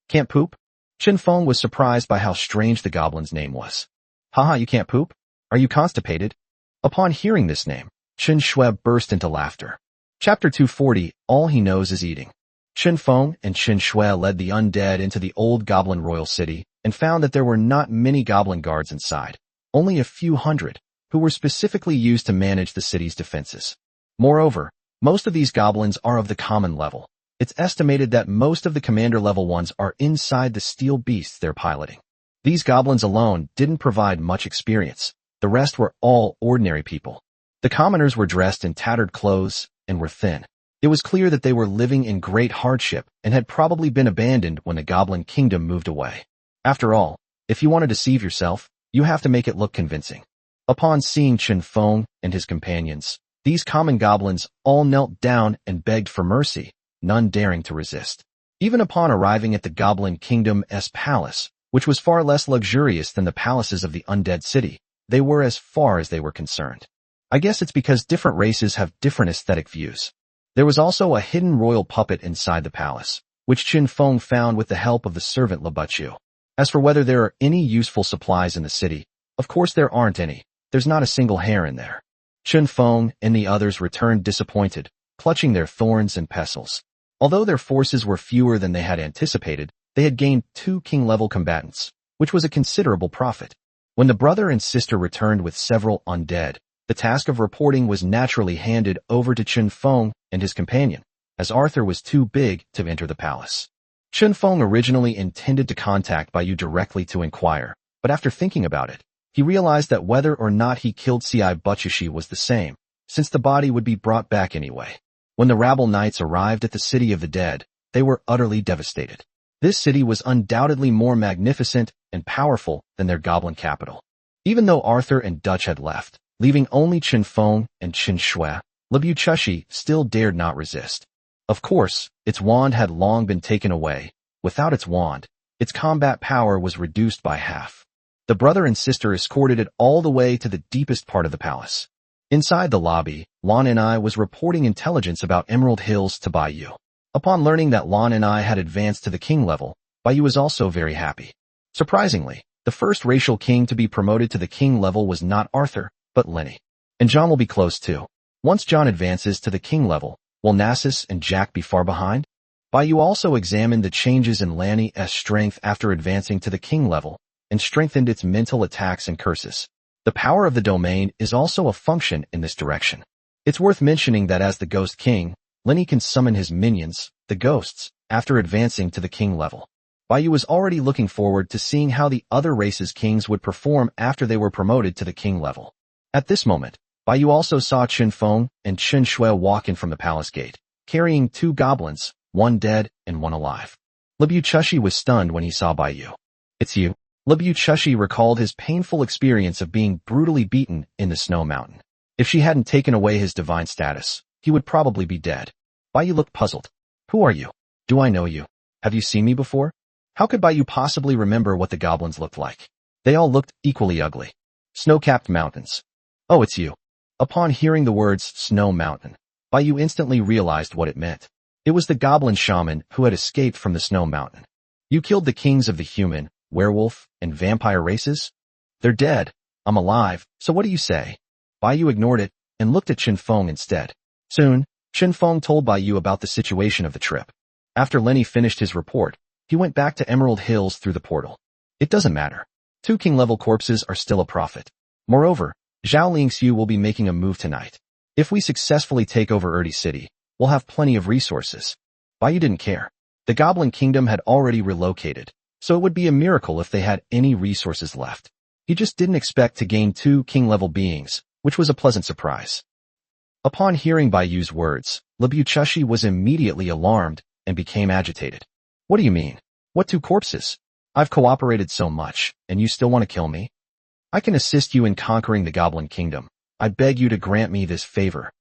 Can't poop? Chen Feng was surprised by how strange the goblin's name was. Haha, you can't poop? Are you constipated? Upon hearing this name, Chen Shui burst into laughter. Chapter 240, All He Knows is Eating. Chen Feng and Chen Shui led the undead into the old goblin royal city and found that there were not many goblin guards inside, only a few hundred, who were specifically used to manage the city's defenses. Moreover, most of these goblins are of the common level. It's estimated that most of the commander level ones are inside the steel beasts they're piloting. These goblins alone didn't provide much experience. The rest were all ordinary people. The commoners were dressed in tattered clothes and were thin. It was clear that they were living in great hardship and had probably been abandoned when the Goblin Kingdom moved away. After all, if you want to deceive yourself, you have to make it look convincing. Upon seeing Chen Feng and his companions, these common goblins all knelt down and begged for mercy, none daring to resist. Even upon arriving at the Goblin Kingdom's palace, which was far less luxurious than the palaces of the undead city, they were as far as they were concerned. I guess it's because different races have different aesthetic views. There was also a hidden royal puppet inside the palace, which Chen Feng found with the help of the servant Labutshu. As for whether there are any useful supplies in the city, of course there aren't any. There's not a single hair in there. Chen Feng and the others returned disappointed, clutching their thorns and pestles. Although their forces were fewer than they had anticipated, they had gained 2 king-level combatants, which was a considerable profit. When the brother and sister returned with several undead, the task of reporting was naturally handed over to Chen Feng and his companion, as Arthur was too big to enter the palace. Chen Feng originally intended to contact Baiyu directly to inquire, but after thinking about it, he realized that whether or not he killed Cai Butchishi was the same, since the body would be brought back anyway. When the rabble knights arrived at the city of the dead, they were utterly devastated. This city was undoubtedly more magnificent and powerful than their goblin capital. Even though Arthur and Dutch had left, leaving only Chen Feng and Chen Shui, Labutshishi still dared not resist. Of course, its wand had long been taken away. Without its wand, its combat power was reduced by half. The brother and sister escorted it all the way to the deepest part of the palace. Inside the lobby, Lan and I was reporting intelligence about Emerald Hills to Baiyu. Upon learning that Lan and I had advanced to the king level, Baiyu was also very happy. Surprisingly, the first racial king to be promoted to the king level was not Arthur, but Lenny. And John will be close too. Once John advances to the king level, will Nasus and Jack be far behind? Baiyu also examined the changes in Lanny's strength after advancing to the king level, and strengthened its mental attacks and curses. The power of the domain is also a function in this direction. It's worth mentioning that as the Ghost King, Lenny can summon his minions, the ghosts, after advancing to the king level. Baiyu was already looking forward to seeing how the other races' kings would perform after they were promoted to the king level. At this moment, Baiyu also saw Chen Feng and Chen Shui walk in from the palace gate, carrying 2 goblins, one dead and one alive. Labutshishi was stunned when he saw Baiyu. It's you. Labutshishi recalled his painful experience of being brutally beaten in the snow mountain. If she hadn't taken away his divine status, he would probably be dead. Baiyu looked puzzled. Who are you? Do I know you? Have you seen me before? How could Baiyu possibly remember what the goblins looked like? They all looked equally ugly. Snow-capped mountains. Oh, it's you. Upon hearing the words Snow Mountain, Baiyu instantly realized what it meant. It was the goblin shaman who had escaped from the Snow Mountain. You killed the kings of the human, werewolf, and vampire races? They're dead. I'm alive, so what do you say? Baiyu ignored it and looked at Chen Feng instead. Soon, Chen Feng told Baiyu about the situation of the trip. After Lenny finished his report, he went back to Emerald Hills through the portal. It doesn't matter. 2 king-level corpses are still a profit. Moreover, Zhao Lingxiu will be making a move tonight. If we successfully take over Erde City, we'll have plenty of resources. Baiyu didn't care. The Goblin Kingdom had already relocated, so it would be a miracle if they had any resources left. He just didn't expect to gain 2 king-level beings, which was a pleasant surprise. Upon hearing Baiyu's words, Lebuchushi was immediately alarmed and became agitated. What do you mean? What 2 corpses? I've cooperated so much, and you still want to kill me? I can assist you in conquering the Goblin Kingdom. I beg you to grant me this favor.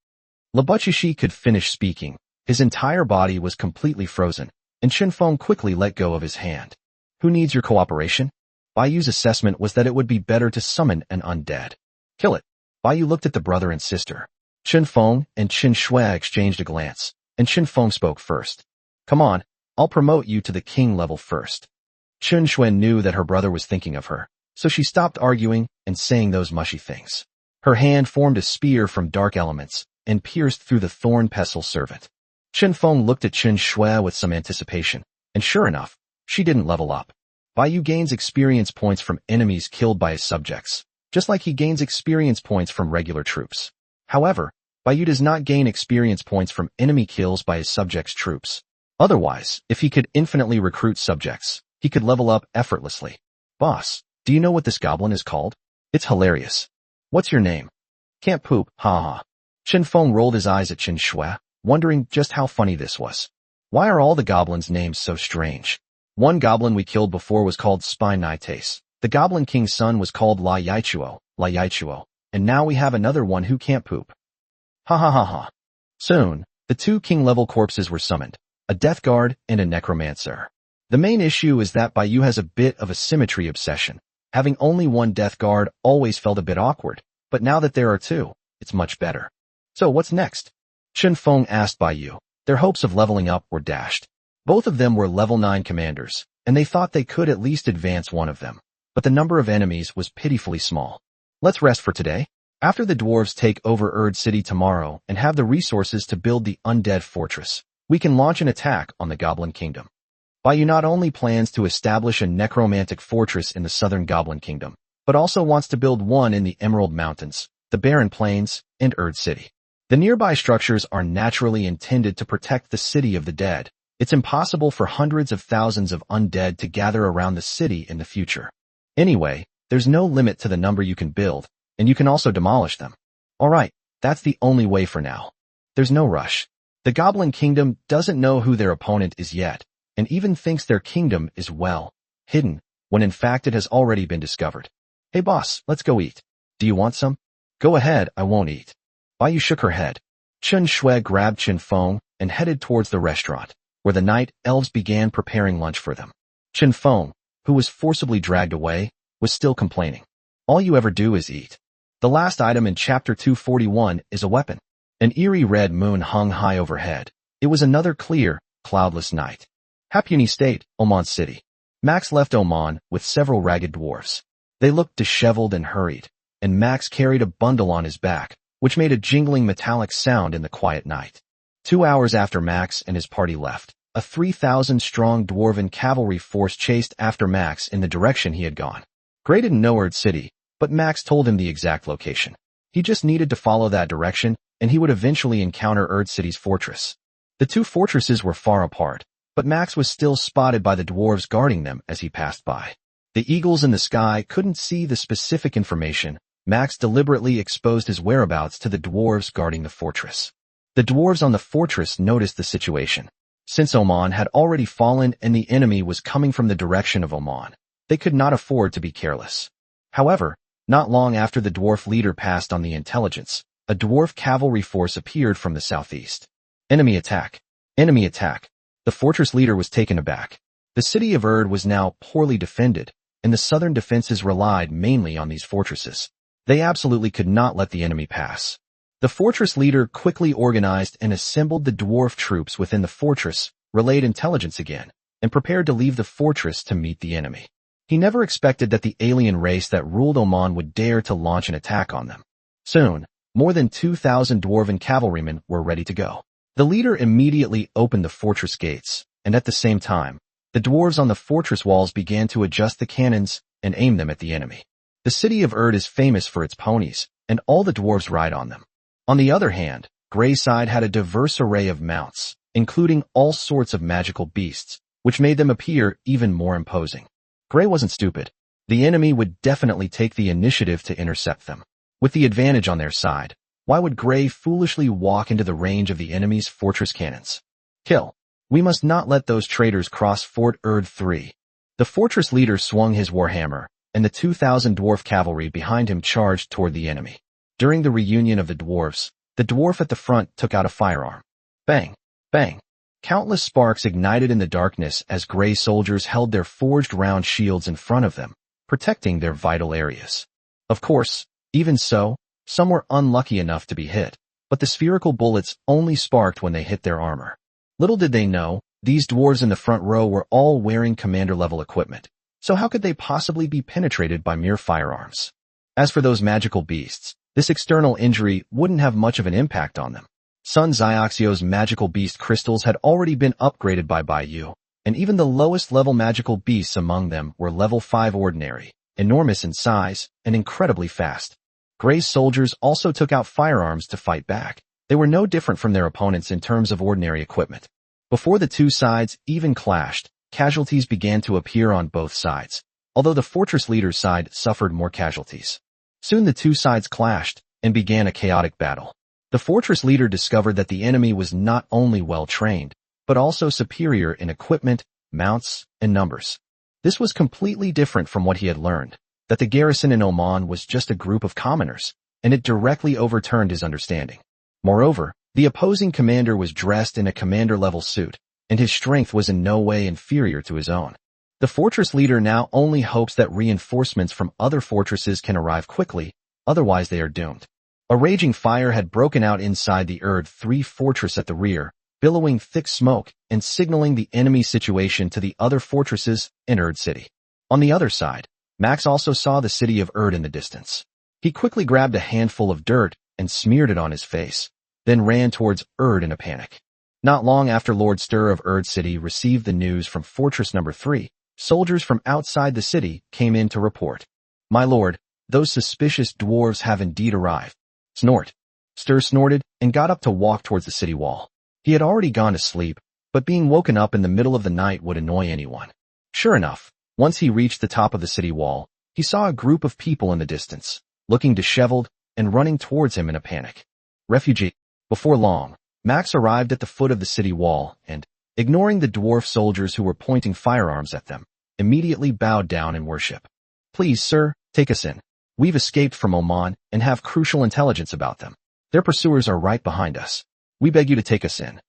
Lebuchushi could finish speaking. His entire body was completely frozen, and Chen Feng quickly let go of his hand. Who needs your cooperation? Baiyu's assessment was that it would be better to summon an undead. Kill it. Baiyu looked at the brother and sister. Chen Feng and Chen Shui exchanged a glance, and Chen Feng spoke first. Come on, I'll promote you to the king level first. Chen Shui knew that her brother was thinking of her, so she stopped arguing and saying those mushy things. Her hand formed a spear from dark elements and pierced through the thorn pestle servant. Chen Feng looked at Chen Shui with some anticipation, and sure enough, she didn't level up. Baiyu gains experience points from enemies killed by his subjects, just like he gains experience points from regular troops. However, Baiyu does not gain experience points from enemy kills by his subjects' troops. Otherwise, if he could infinitely recruit subjects, he could level up effortlessly. Boss, do you know what this goblin is called? It's hilarious. What's your name? Can't poop, ha. Chen Feng rolled his eyes at Chen Shui, wondering just how funny this was. Why are all the goblins' names so strange? One goblin we killed before was called Spinites. The Goblin King's son was called La Yaichuo, and now we have another one who can't poop. Ha. Soon, the 2 king-level corpses were summoned, a Death Guard and a Necromancer. The main issue is that Baiyu has a bit of a symmetry obsession. Having only 1 Death Guard always felt a bit awkward, but now that there are 2, it's much better. So what's next? Chen Feng asked Baiyu. Their hopes of leveling up were dashed. Both of them were level 9 commanders, and they thought they could at least advance one of them. But the number of enemies was pitifully small. Let's rest for today. After the dwarves take over Erd City tomorrow and have the resources to build the undead fortress, we can launch an attack on the Goblin Kingdom. Baiyu not only plans to establish a necromantic fortress in the southern Goblin Kingdom, but also wants to build one in the Emerald Mountains, the Barren Plains, and Erd City. The nearby structures are naturally intended to protect the city of the dead. It's impossible for hundreds of thousands of undead to gather around the city in the future. Anyway, there's no limit to the number you can build, and you can also demolish them. Alright, that's the only way for now. There's no rush. The Goblin Kingdom doesn't know who their opponent is yet, and even thinks their kingdom is, well, hidden, when in fact it has already been discovered. Hey boss, let's go eat. Do you want some? Go ahead, I won't eat. Baiyu shook her head. Chen Shui grabbed Chen Feng and headed towards the restaurant, where the night elves began preparing lunch for them. Chen Feng, who was forcibly dragged away, was still complaining. All you ever do is eat. The last item in chapter 241 is a weapon. An eerie red moon hung high overhead. It was another clear, cloudless night. Hapuni State, Oman City. Max left Oman with several ragged dwarves. They looked disheveled and hurried, and Max carried a bundle on his back, which made a jingling metallic sound in the quiet night. 2 hours after Max and his party left, a 3,000-strong dwarven cavalry force chased after Max in the direction he had gone. Gray didn't know Erd City, but Max told him the exact location. He just needed to follow that direction, and he would eventually encounter Erd City's fortress. The 2 fortresses were far apart, but Max was still spotted by the dwarves guarding them as he passed by. The eagles in the sky couldn't see the specific information. Max deliberately exposed his whereabouts to the dwarves guarding the fortress. The dwarves on the fortress noticed the situation. Since Oman had already fallen and the enemy was coming from the direction of Oman, they could not afford to be careless. However, not long after the dwarf leader passed on the intelligence, a dwarf cavalry force appeared from the southeast. Enemy attack! Enemy attack! The fortress leader was taken aback. The city of Erd was now poorly defended, and the southern defenses relied mainly on these fortresses. They absolutely could not let the enemy pass. The fortress leader quickly organized and assembled the dwarf troops within the fortress, relayed intelligence again, and prepared to leave the fortress to meet the enemy. He never expected that the alien race that ruled Oman would dare to launch an attack on them. Soon, more than 2,000 dwarven cavalrymen were ready to go. The leader immediately opened the fortress gates, and at the same time, the dwarves on the fortress walls began to adjust the cannons and aim them at the enemy. The city of Erd is famous for its ponies, and all the dwarves ride on them. On the other hand, Greyside had a diverse array of mounts, including all sorts of magical beasts, which made them appear even more imposing. Grey wasn't stupid. The enemy would definitely take the initiative to intercept them. With the advantage on their side, why would Grey foolishly walk into the range of the enemy's fortress cannons? Kill. We must not let those traitors cross Fort Erd 3. The fortress leader swung his warhammer, and the 2,000 dwarf cavalry behind him charged toward the enemy. During the reunion of the dwarves, the dwarf at the front took out a firearm. Bang! Bang! Countless sparks ignited in the darkness as Grey soldiers held their forged round shields in front of them, protecting their vital areas. Of course, even so, some were unlucky enough to be hit, but the spherical bullets only sparked when they hit their armor. Little did they know, these dwarves in the front row were all wearing commander-level equipment, so how could they possibly be penetrated by mere firearms? As for those magical beasts, this external injury wouldn't have much of an impact on them. Sun Xiaoxio's magical beast crystals had already been upgraded by Baiyu, and even the lowest level magical beasts among them were level 5 ordinary, enormous in size, and incredibly fast. Grey's soldiers also took out firearms to fight back. They were no different from their opponents in terms of ordinary equipment. Before the two sides even clashed, casualties began to appear on both sides, although the fortress leader's side suffered more casualties. Soon the two sides clashed and began a chaotic battle. The fortress leader discovered that the enemy was not only well-trained, but also superior in equipment, mounts, and numbers. This was completely different from what he had learned, that the garrison in Oman was just a group of commoners, and it directly overturned his understanding. Moreover, the opposing commander was dressed in a commander-level suit, and his strength was in no way inferior to his own. The fortress leader now only hopes that reinforcements from other fortresses can arrive quickly, otherwise they are doomed. A raging fire had broken out inside the Erd 3 fortress at the rear, billowing thick smoke and signaling the enemy situation to the other fortresses in Erd City. On the other side, Max also saw the city of Erd in the distance. He quickly grabbed a handful of dirt and smeared it on his face, then ran towards Erd in a panic. Not long after Lord Stur of Erd City received the news from Fortress Number 3, soldiers from outside the city came in to report. "My lord, those suspicious dwarves have indeed arrived." Snort. Stur snorted and got up to walk towards the city wall. He had already gone to sleep, but being woken up in the middle of the night would annoy anyone. Sure enough, once he reached the top of the city wall, he saw a group of people in the distance, looking disheveled and running towards him in a panic. Refugee. Before long, Max arrived at the foot of the city wall and, ignoring the dwarf soldiers who were pointing firearms at them, immediately bowed down in worship. "Please, sir, take us in. We've escaped from Oman and have crucial intelligence about them. Their pursuers are right behind us. We beg you to take us in."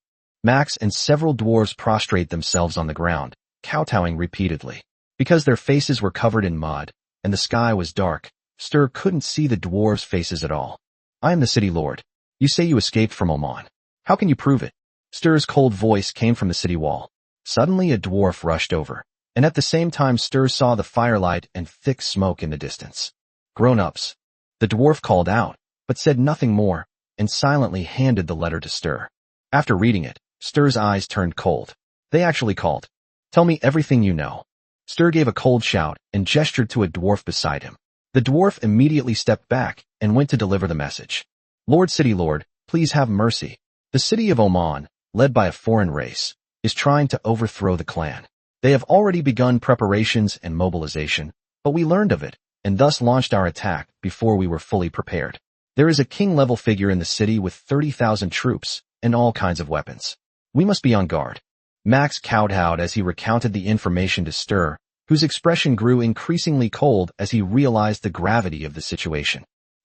Max and several dwarves prostrate themselves on the ground, kowtowing repeatedly. Because their faces were covered in mud, and the sky was dark, Stur couldn't see the dwarves' faces at all. "I am the city lord. You say you escaped from Oman. How can you prove it?" Stur's cold voice came from the city wall. Suddenly a dwarf rushed over, and at the same time Stur saw the firelight and thick smoke in the distance. "Grown-ups." The dwarf called out, but said nothing more, and silently handed the letter to Stur. After reading it, Stur's eyes turned cold. They actually called. "Tell me everything you know." Stur gave a cold shout and gestured to a dwarf beside him. The dwarf immediately stepped back and went to deliver the message. "Lord City Lord, please have mercy. The city of Oman, led by a foreign race, is trying to overthrow the clan. They have already begun preparations and mobilization, but we learned of it, and thus launched our attack before we were fully prepared. There is a king-level figure in the city with 30,000 troops and all kinds of weapons. We must be on guard." Max kowtowed as he recounted the information to Stur, whose expression grew increasingly cold as he realized the gravity of the situation.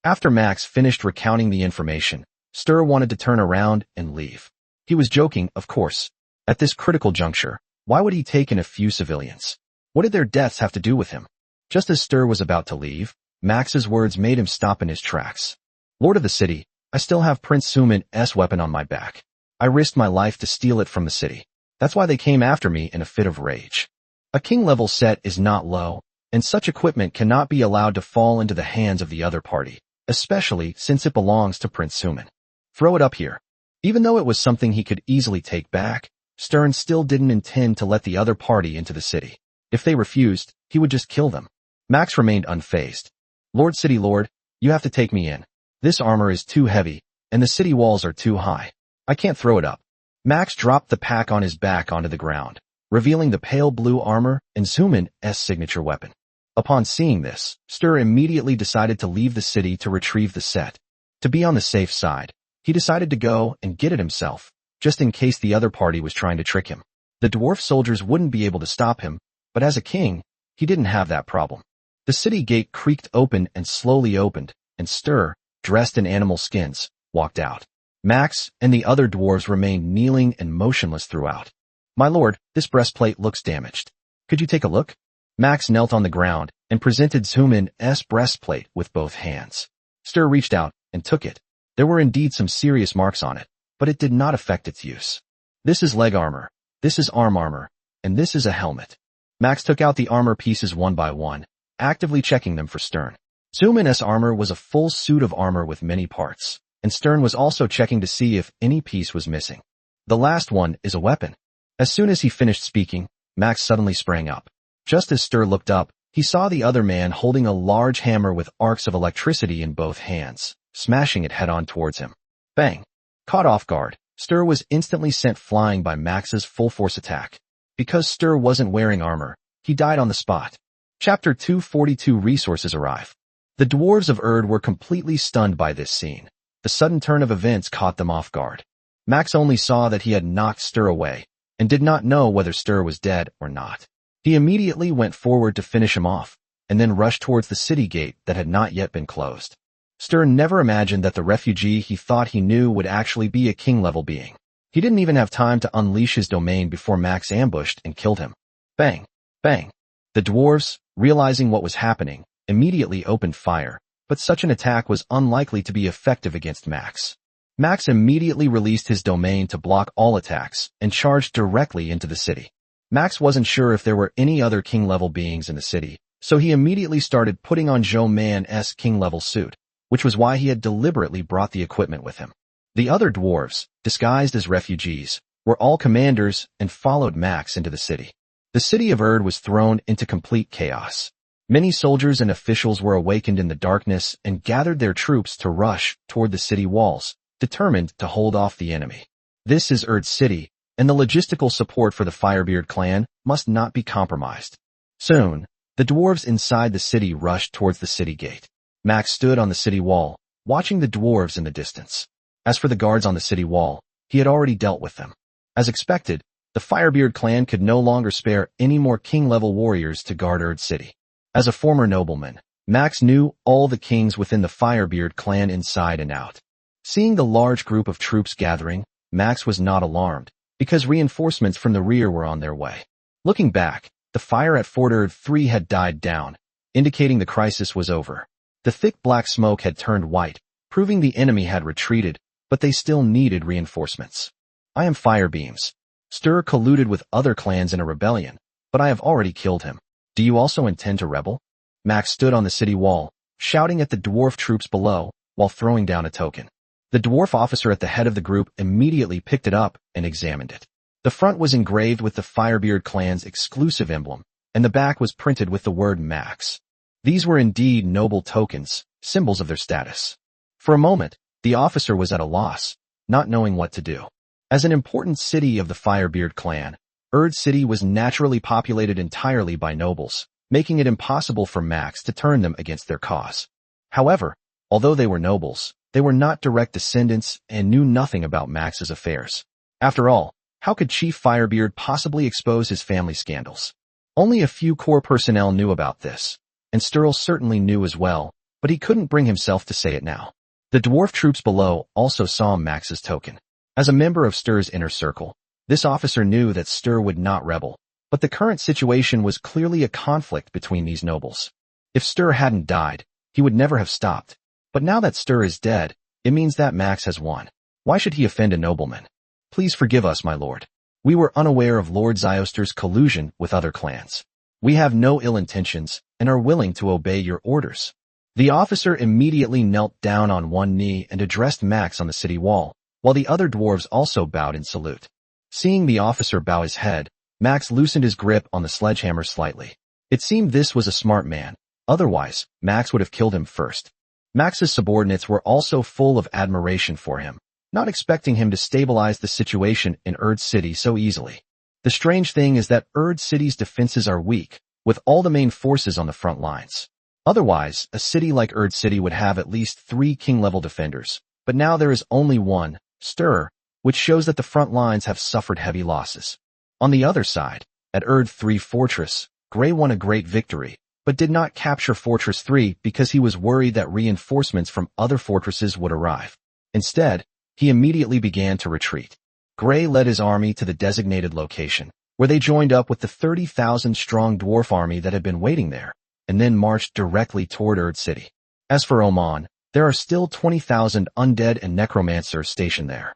After Max finished recounting the information, Stur wanted to turn around and leave. He was joking, of course. At this critical juncture, why would he take in a few civilians? What did their deaths have to do with him? Just as Stur was about to leave, Max's words made him stop in his tracks. Lord of the city, I still have Prince Sumin's weapon on my back. I risked my life to steal it from the city. That's why they came after me in a fit of rage. A king-level set is not low, and such equipment cannot be allowed to fall into the hands of the other party, especially since it belongs to Prince Sumin. Throw it up here. Even though it was something he could easily take back, Stern still didn't intend to let the other party into the city. If they refused, he would just kill them. Max remained unfazed. Lord City Lord, you have to take me in. This armor is too heavy, and the city walls are too high. I can't throw it up. Max dropped the pack on his back onto the ground, revealing the pale blue armor and Sumin's signature weapon. Upon seeing this, Stur immediately decided to leave the city to retrieve the set. To be on the safe side, he decided to go and get it himself, just in case the other party was trying to trick him. The dwarf soldiers wouldn't be able to stop him, but as a king, he didn't have that problem. The city gate creaked open and slowly opened, and Stur, dressed in animal skins, walked out. Max and the other dwarves remained kneeling and motionless throughout. My lord, this breastplate looks damaged. Could you take a look? Max knelt on the ground and presented Sumin's breastplate with both hands. Stur reached out and took it. There were indeed some serious marks on it, but it did not affect its use. This is leg armor, this is arm armor, and this is a helmet. Max took out the armor pieces one by one, actively checking them for Stern. Sumin's armor was a full suit of armor with many parts, and Stern was also checking to see if any piece was missing. The last one is a weapon. As soon as he finished speaking, Max suddenly sprang up. Just as Stur looked up, he saw the other man holding a large hammer with arcs of electricity in both hands, smashing it head-on towards him. Bang! Caught off guard, Stur was instantly sent flying by Max's full-force attack. Because Stur wasn't wearing armor, he died on the spot. Chapter 242 Resources arrive. The dwarves of Erd were completely stunned by this scene. The sudden turn of events caught them off guard. Max only saw that he had knocked Stur away, and did not know whether Stur was dead or not. He immediately went forward to finish him off, and then rushed towards the city gate that had not yet been closed. Stur never imagined that the refugee he thought he knew would actually be a king-level being. He didn't even have time to unleash his domain before Max ambushed and killed him. Bang! Bang! The dwarves, realizing what was happening, immediately opened fire, but such an attack was unlikely to be effective against Max. Max immediately released his domain to block all attacks and charged directly into the city. Max wasn't sure if there were any other king-level beings in the city, so he immediately started putting on Zhou Man's king-level suit, which was why he had deliberately brought the equipment with him. The other dwarves, disguised as refugees, were all commanders and followed Max into the city. The city of Erd was thrown into complete chaos. Many soldiers and officials were awakened in the darkness and gathered their troops to rush toward the city walls, determined to hold off the enemy. This is Erd City, and the logistical support for the Firebeard clan must not be compromised. Soon, the dwarves inside the city rushed towards the city gate. Max stood on the city wall, watching the dwarves in the distance. As for the guards on the city wall, he had already dealt with them. As expected, the Firebeard clan could no longer spare any more king-level warriors to guard Erd City. As a former nobleman, Max knew all the kings within the Firebeard clan inside and out. Seeing the large group of troops gathering, Max was not alarmed, because reinforcements from the rear were on their way. Looking back, the fire at Fort Erd 3 had died down, indicating the crisis was over. The thick black smoke had turned white, proving the enemy had retreated, but they still needed reinforcements. I am Firebeams. Stur colluded with other clans in a rebellion, but I have already killed him. Do you also intend to rebel? Max stood on the city wall, shouting at the dwarf troops below, while throwing down a token. The dwarf officer at the head of the group immediately picked it up and examined it. The front was engraved with the Firebeard clan's exclusive emblem, and the back was printed with the word Max. These were indeed noble tokens, symbols of their status. For a moment, the officer was at a loss, not knowing what to do. As an important city of the Firebeard clan, Erd City was naturally populated entirely by nobles, making it impossible for Max to turn them against their cause. However, although they were nobles, they were not direct descendants and knew nothing about Max's affairs. After all, how could Chief Firebeard possibly expose his family scandals? Only a few core personnel knew about this, and Sturl certainly knew as well, but he couldn't bring himself to say it now. The dwarf troops below also saw Max's token. As a member of Stur's inner circle, this officer knew that Stur would not rebel, but the current situation was clearly a conflict between these nobles. If Stur hadn't died, he would never have stopped. But now that Stur is dead, it means that Max has won. Why should he offend a nobleman? Please forgive us, my lord. We were unaware of Lord Zioster's collusion with other clans. We have no ill intentions and are willing to obey your orders. The officer immediately knelt down on one knee and addressed Max on the city wall, while the other dwarves also bowed in salute. Seeing the officer bow his head, Max loosened his grip on the sledgehammer slightly. It seemed this was a smart man. Otherwise, Max would have killed him first. Max's subordinates were also full of admiration for him, not expecting him to stabilize the situation in Erd City so easily. The strange thing is that Erd City's defenses are weak, with all the main forces on the front lines. Otherwise, a city like Erd City would have at least 3 king-level defenders, but now there is only one, Stur, which shows that the front lines have suffered heavy losses. On the other side, at Erd 3 Fortress, Grey won a great victory, but did not capture Fortress 3 because he was worried that reinforcements from other fortresses would arrive. Instead, he immediately began to retreat. Grey led his army to the designated location, where they joined up with the 30,000-strong dwarf army that had been waiting there, and then marched directly toward Erd City. As for Oman, there are still 20,000 undead and necromancers stationed there.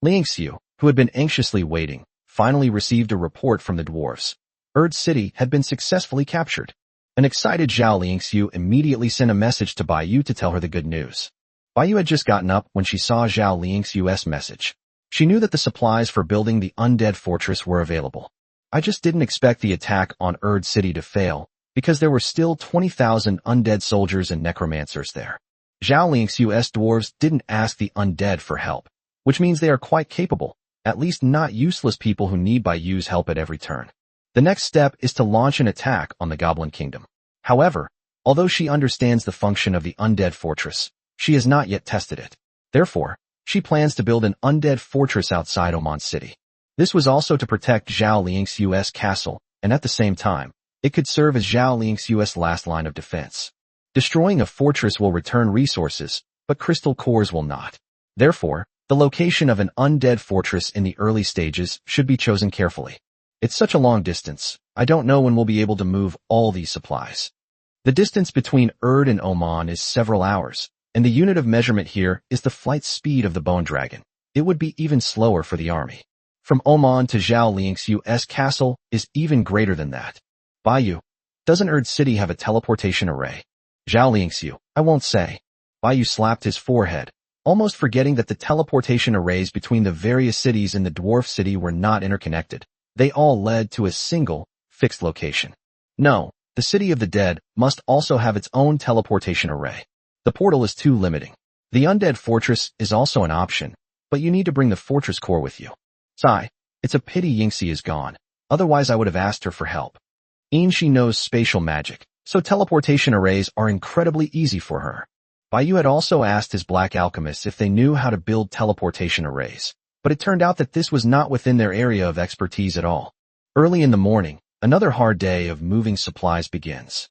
Liangxiu, who had been anxiously waiting, finally received a report from the dwarves. Erd City had been successfully captured. An excited Zhao Liangxiu immediately sent a message to Bai Yu to tell her the good news. Bai Yu had just gotten up when she saw Zhao Liangxiu's message. She knew that the supplies for building the undead fortress were available. I just didn't expect the attack on Erd City to fail, because there were still 20,000 undead soldiers and necromancers there. Zhao Liangxiu's dwarves didn't ask the undead for help, which means they are quite capable, at least not useless people who need Bai Yu's help at every turn. The next step is to launch an attack on the Goblin Kingdom. However, although she understands the function of the undead fortress, she has not yet tested it. Therefore, she plans to build an undead fortress outside Oman City. This was also to protect Zhao Liangxiu's castle, and at the same time, it could serve as Zhao Liangxiu's last line of defense. Destroying a fortress will return resources, but crystal cores will not. Therefore, the location of an undead fortress in the early stages should be chosen carefully. It's such a long distance, I don't know when we'll be able to move all these supplies. The distance between Erd and Oman is several hours, and the unit of measurement here is the flight speed of the Bone Dragon. It would be even slower for the army. From Oman to Zhao Liangxiu's castle is even greater than that. Bai Yu, doesn't Erd City have a teleportation array? Zhao Liangxiu, I won't say. Bai Yu slapped his forehead, almost forgetting that the teleportation arrays between the various cities in the dwarf city were not interconnected. They all led to a single, fixed location. No, the city of the dead must also have its own teleportation array. The portal is too limiting. The undead fortress is also an option, but you need to bring the fortress core with you. Sigh, it's a pity Yingxi is gone, otherwise I would have asked her for help. She knows spatial magic, so teleportation arrays are incredibly easy for her. Bai Yu had also asked his black alchemists if they knew how to build teleportation arrays, but it turned out that this was not within their area of expertise at all. Early in the morning, another hard day of moving supplies begins.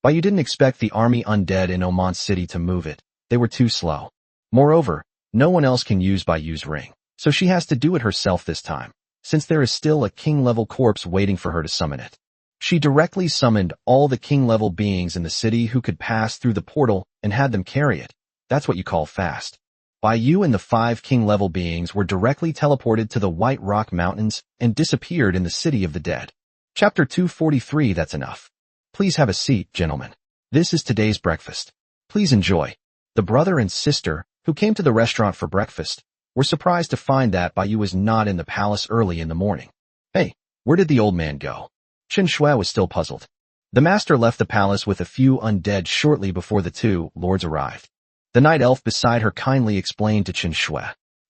Bai Yu didn't expect the army undead in Oman City to move it. They were too slow. Moreover, no one else can use Bai Yu's ring, so she has to do it herself this time, since there is still a king-level corpse waiting for her to summon it. She directly summoned all the king-level beings in the city who could pass through the portal and had them carry it. That's what you call fast. Bai Yu and the 5 king-level beings were directly teleported to the White Rock Mountains and disappeared in the city of the dead. Chapter 243. That's enough. Please have a seat, gentlemen. This is today's breakfast. Please enjoy. The brother and sister, who came to the restaurant for breakfast, were surprised to find that Bai Yu was not in the palace early in the morning. Hey, where did the old man go? Chen Shui was still puzzled. The master left the palace with a few undead shortly before the 2 lords arrived. The night elf beside her kindly explained to Chen Shui.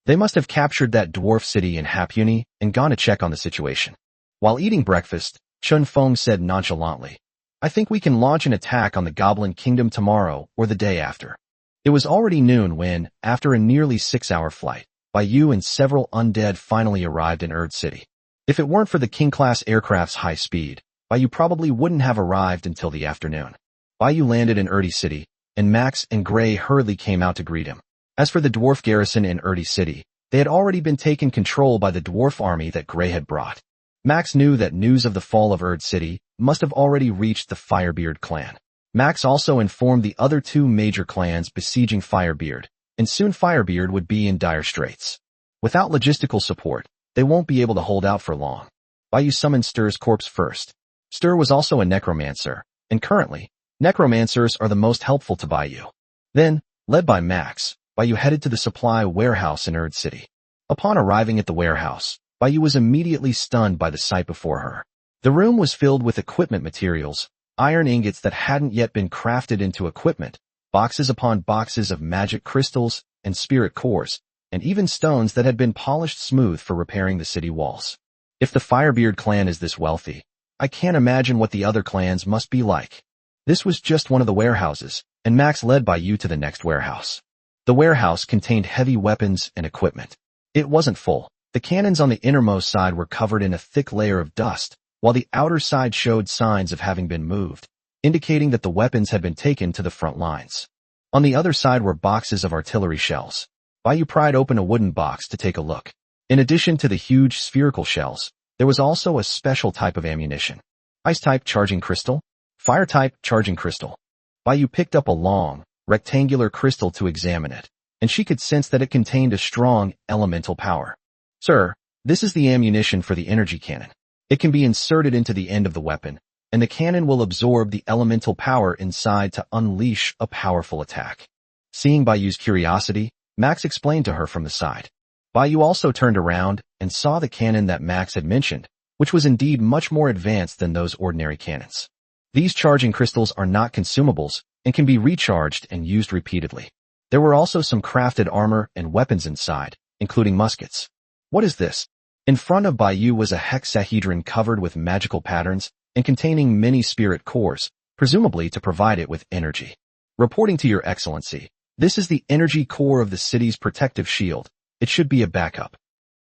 They must have captured that dwarf city in Hapuni and gone to check on the situation. While eating breakfast, Chun Feng said nonchalantly, I think we can launch an attack on the Goblin Kingdom tomorrow or the day after. It was already noon when, after a nearly 6-hour flight, Bai Yu and several undead finally arrived in Erd City. If it weren't for the King-class aircraft's high speed, Bai Yu probably wouldn't have arrived until the afternoon. Bai Yu landed in Erd City, and Max and Gray hurriedly came out to greet him. As for the dwarf garrison in Erde City, they had already been taken control by the dwarf army that Gray had brought. Max knew that news of the fall of Erde City must have already reached the Firebeard clan. Max also informed the other two major clans besieging Firebeard, and soon Firebeard would be in dire straits. Without logistical support, they won't be able to hold out for long. Baiyu summoned Stur's corpse first. Stur was also a necromancer, and currently, necromancers are the most helpful to Baiyu. Then, led by Max, Baiyu headed to the supply warehouse in Erde City. Upon arriving at the warehouse, Baiyu was immediately stunned by the sight before her. The room was filled with equipment materials, iron ingots that hadn't yet been crafted into equipment, boxes upon boxes of magic crystals and spirit cores, and even stones that had been polished smooth for repairing the city walls. If the Firebeard clan is this wealthy, I can't imagine what the other clans must be like. This was just one of the warehouses, and Max led Baiyu to the next warehouse. The warehouse contained heavy weapons and equipment. It wasn't full. The cannons on the innermost side were covered in a thick layer of dust, while the outer side showed signs of having been moved, indicating that the weapons had been taken to the front lines. On the other side were boxes of artillery shells. Baiyu pried open a wooden box to take a look. In addition to the huge spherical shells, there was also a special type of ammunition. Ice-type charging crystal, fire-type charging crystal. Baiyu picked up a long, rectangular crystal to examine it, and she could sense that it contained a strong elemental power. Sir, this is the ammunition for the energy cannon. It can be inserted into the end of the weapon, and the cannon will absorb the elemental power inside to unleash a powerful attack. Seeing Baiyu's curiosity, Max explained to her from the side. Baiyu also turned around and saw the cannon that Max had mentioned, which was indeed much more advanced than those ordinary cannons. These charging crystals are not consumables and can be recharged and used repeatedly. There were also some crafted armor and weapons inside, including muskets. What is this? In front of Baiyu was a hexahedron covered with magical patterns and containing many spirit cores, presumably to provide it with energy. Reporting to your excellency, this is the energy core of the city's protective shield. It should be a backup.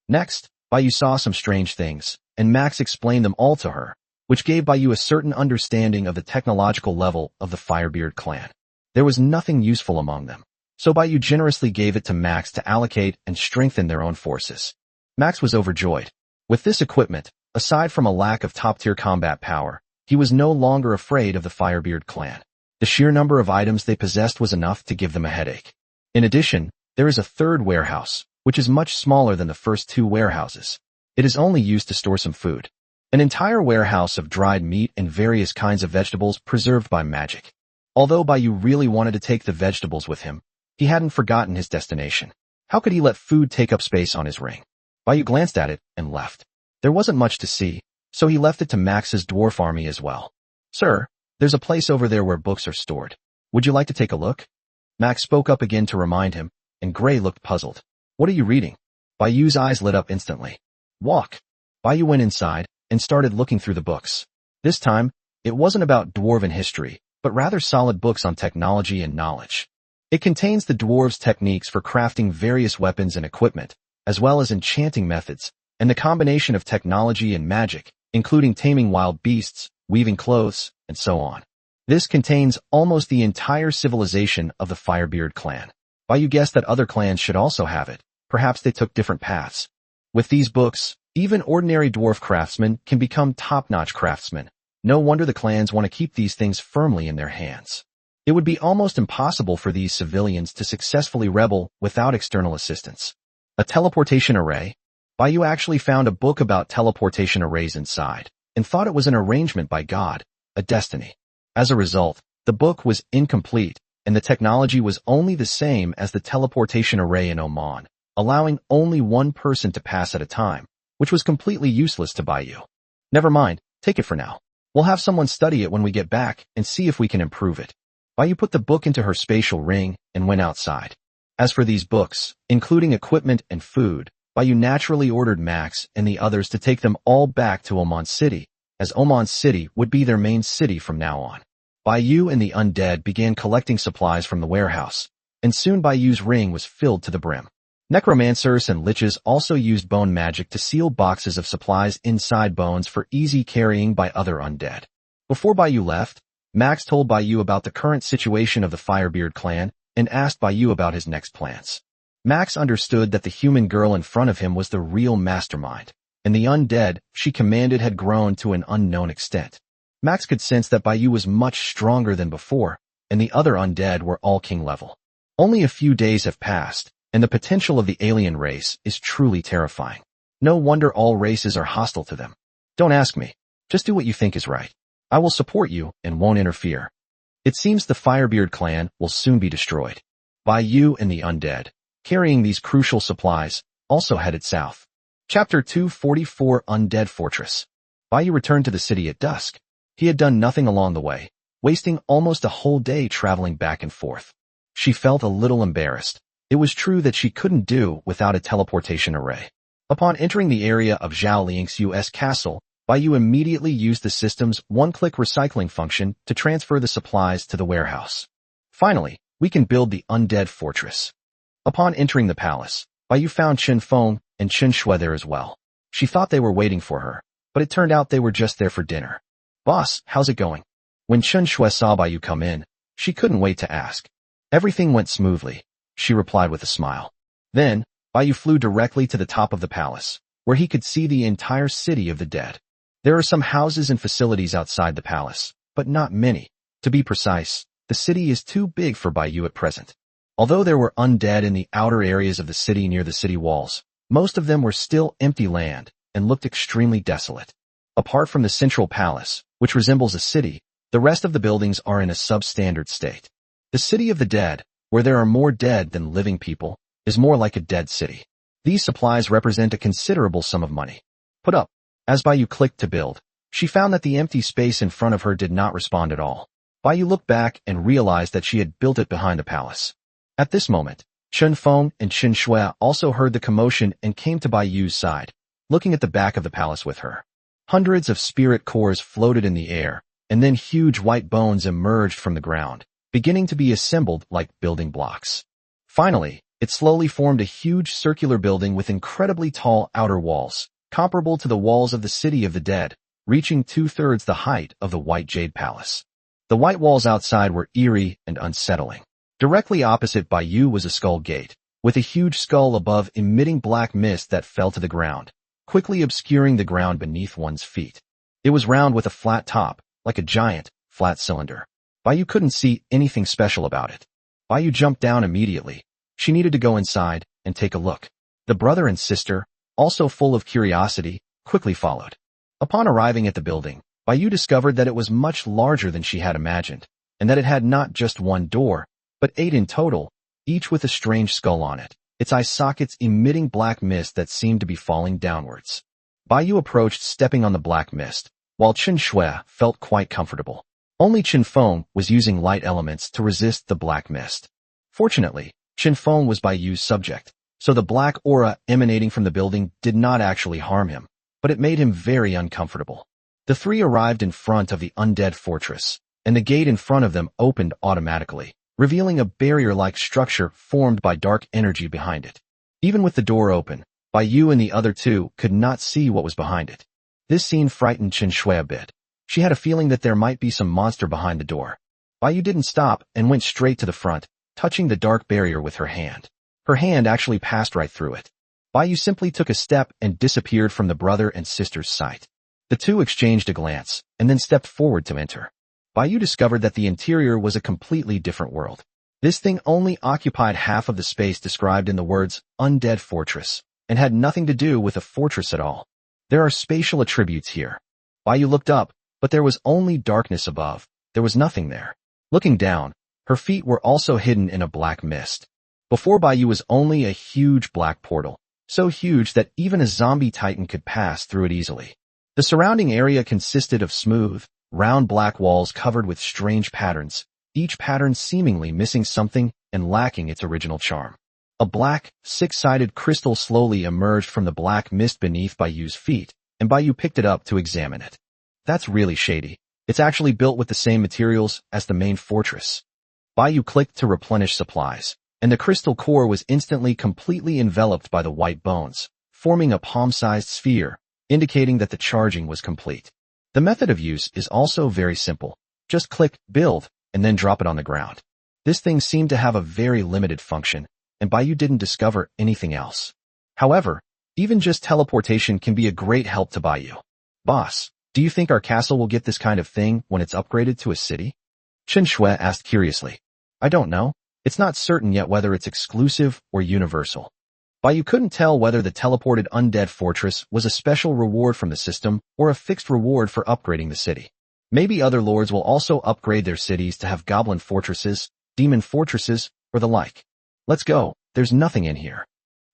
Next, Baiyu saw some strange things, and Max explained them all to her, which gave Baiyu a certain understanding of the technological level of the Firebeard clan. There was nothing useful among them, so Baiyu generously gave it to Max to allocate and strengthen their own forces. Max was overjoyed. With this equipment, aside from a lack of top-tier combat power, he was no longer afraid of the Firebeard clan. The sheer number of items they possessed was enough to give them a headache. In addition, there is a third warehouse, which is much smaller than the first two warehouses. It is only used to store some food. An entire warehouse of dried meat and various kinds of vegetables preserved by magic. Although Baiyu really wanted to take the vegetables with him, he hadn't forgotten his destination. How could he let food take up space on his ring? Baiyu glanced at it and left. There wasn't much to see, so he left it to Max's dwarf army as well. Sir, there's a place over there where books are stored. Would you like to take a look? Max spoke up again to remind him, and Gray looked puzzled. What are you reading? Baiyu's eyes lit up instantly. Walk. Baiyu went inside and started looking through the books. This time, it wasn't about dwarven history, but rather solid books on technology and knowledge. It contains the dwarves' techniques for crafting various weapons and equipment, as well as enchanting methods, and the combination of technology and magic, including taming wild beasts, weaving clothes, and so on. This contains almost the entire civilization of the Firebeard clan. Baiyu guessed that other clans should also have it. Perhaps they took different paths. With these books, even ordinary dwarf craftsmen can become top-notch craftsmen. No wonder the clans want to keep these things firmly in their hands. It would be almost impossible for these civilians to successfully rebel without external assistance. A teleportation array? Baiyu actually found a book about teleportation arrays inside, and thought it was an arrangement by God, a destiny. As a result, the book was incomplete, and the technology was only the same as the teleportation array in Oman, allowing only one person to pass at a time, which was completely useless to Baiyu. Never mind, take it for now. We'll have someone study it when we get back and see if we can improve it. Baiyu put the book into her spatial ring and went outside. As for these books, including equipment and food, Baiyu naturally ordered Max and the others to take them all back to Oman City, as Oman City would be their main city from now on. Baiyu and the undead began collecting supplies from the warehouse, and soon Baiyu's ring was filled to the brim. Necromancers and liches also used bone magic to seal boxes of supplies inside bones for easy carrying by other undead. Before Baiyu left, Max told Baiyu about the current situation of the Firebeard clan and asked Baiyu about his next plans. Max understood that the human girl in front of him was the real mastermind, and the undead she commanded had grown to an unknown extent. Max could sense that Baiyu was much stronger than before, and the other undead were all king level. Only a few days have passed, and the potential of the alien race is truly terrifying. No wonder all races are hostile to them. Don't ask me. Just do what you think is right. I will support you and won't interfere. It seems the Firebeard clan will soon be destroyed. Baiyu and the undead, carrying these crucial supplies, also headed south. Chapter 244 Undead Fortress. Baiyu returned to the city at dusk. He had done nothing along the way, wasting almost a whole day traveling back and forth. She felt a little embarrassed. It was true that she couldn't do without a teleportation array. Upon entering the area of Zhao Liang's U.S. castle, Baiyu immediately used the system's one-click recycling function to transfer the supplies to the warehouse. Finally, we can build the undead fortress. Upon entering the palace, Baiyu found Chen Feng and Chen Shui there as well. She thought they were waiting for her, but it turned out they were just there for dinner. "Boss, how's it going?" When Chen Shui saw Baiyu come in, she couldn't wait to ask. "Everything went smoothly," she replied with a smile. Then, Baiyu flew directly to the top of the palace, where he could see the entire city of the dead. There are some houses and facilities outside the palace, but not many. To be precise, the city is too big for Baiyu at present. Although there were undead in the outer areas of the city near the city walls, most of them were still empty land and looked extremely desolate. Apart from the central palace, which resembles a city, the rest of the buildings are in a substandard state. The city of the dead, where there are more dead than living people, is more like a dead city. These supplies represent a considerable sum of money. Put up. As Baiyu clicked to build, she found that the empty space in front of her did not respond at all. Baiyu looked back and realized that she had built it behind a palace. At this moment, Chen Feng and Chen Shui also heard the commotion and came to Baiyu's side, looking at the back of the palace with her. Hundreds of spirit cores floated in the air, and then huge white bones emerged from the ground, beginning to be assembled like building blocks. Finally, it slowly formed a huge circular building with incredibly tall outer walls, comparable to the walls of the city of the dead, reaching 2/3 the height of the White Jade Palace. The white walls outside were eerie and unsettling. Directly opposite Baiyu was a skull gate, with a huge skull above emitting black mist that fell to the ground, quickly obscuring the ground beneath one's feet. It was round with a flat top, like a giant, flat cylinder. Baiyu couldn't see anything special about it. Baiyu jumped down immediately. She needed to go inside and take a look. The brother and sister, also full of curiosity, quickly followed. Upon arriving at the building, Baiyu discovered that it was much larger than she had imagined, and that it had not just one door, but 8 in total, each with a strange skull on it, its eye sockets emitting black mist that seemed to be falling downwards. Baiyu approached stepping on the black mist, while Chen Shui felt quite comfortable. Only Chen Feng was using light elements to resist the black mist. Fortunately, Chen Feng was Baiyu's subject, so the black aura emanating from the building did not actually harm him, but it made him very uncomfortable. The three arrived in front of the undead fortress, and the gate in front of them opened automatically, revealing a barrier-like structure formed by dark energy behind it. Even with the door open, Baiyu and the other two could not see what was behind it. This scene frightened Chen Shui a bit. She had a feeling that there might be some monster behind the door. Baiyu didn't stop and went straight to the front, touching the dark barrier with her hand. Her hand actually passed right through it. Baiyu simply took a step and disappeared from the brother and sister's sight. The two exchanged a glance, and then stepped forward to enter. Baiyu discovered that the interior was a completely different world. This thing only occupied half of the space described in the words Undead Fortress, and had nothing to do with a fortress at all. There are spatial attributes here. Baiyu looked up, but there was only darkness above. There was nothing there. Looking down, her feet were also hidden in a black mist. Before Baiyu was only a huge black portal, so huge that even a zombie titan could pass through it easily. The surrounding area consisted of smooth, round black walls covered with strange patterns, each pattern seemingly missing something and lacking its original charm. A black, six-sided crystal slowly emerged from the black mist beneath Baiyu's feet, and Baiyu picked it up to examine it. That's really shady. It's actually built with the same materials as the main fortress. Baiyu clicked to replenish supplies, and the crystal core was instantly completely enveloped by the white bones, forming a palm-sized sphere, indicating that the charging was complete. The method of use is also very simple. Just click Build, and then drop it on the ground. This thing seemed to have a very limited function, and Baiyu didn't discover anything else. However, even just teleportation can be a great help to Baiyu. Boss, do you think our castle will get this kind of thing when it's upgraded to a city? Chen Shui asked curiously. I don't know. It's not certain yet whether it's exclusive or universal. Baiyu couldn't tell whether the teleported undead fortress was a special reward from the system or a fixed reward for upgrading the city. Maybe other lords will also upgrade their cities to have goblin fortresses, demon fortresses, or the like. Let's go, there's nothing in here.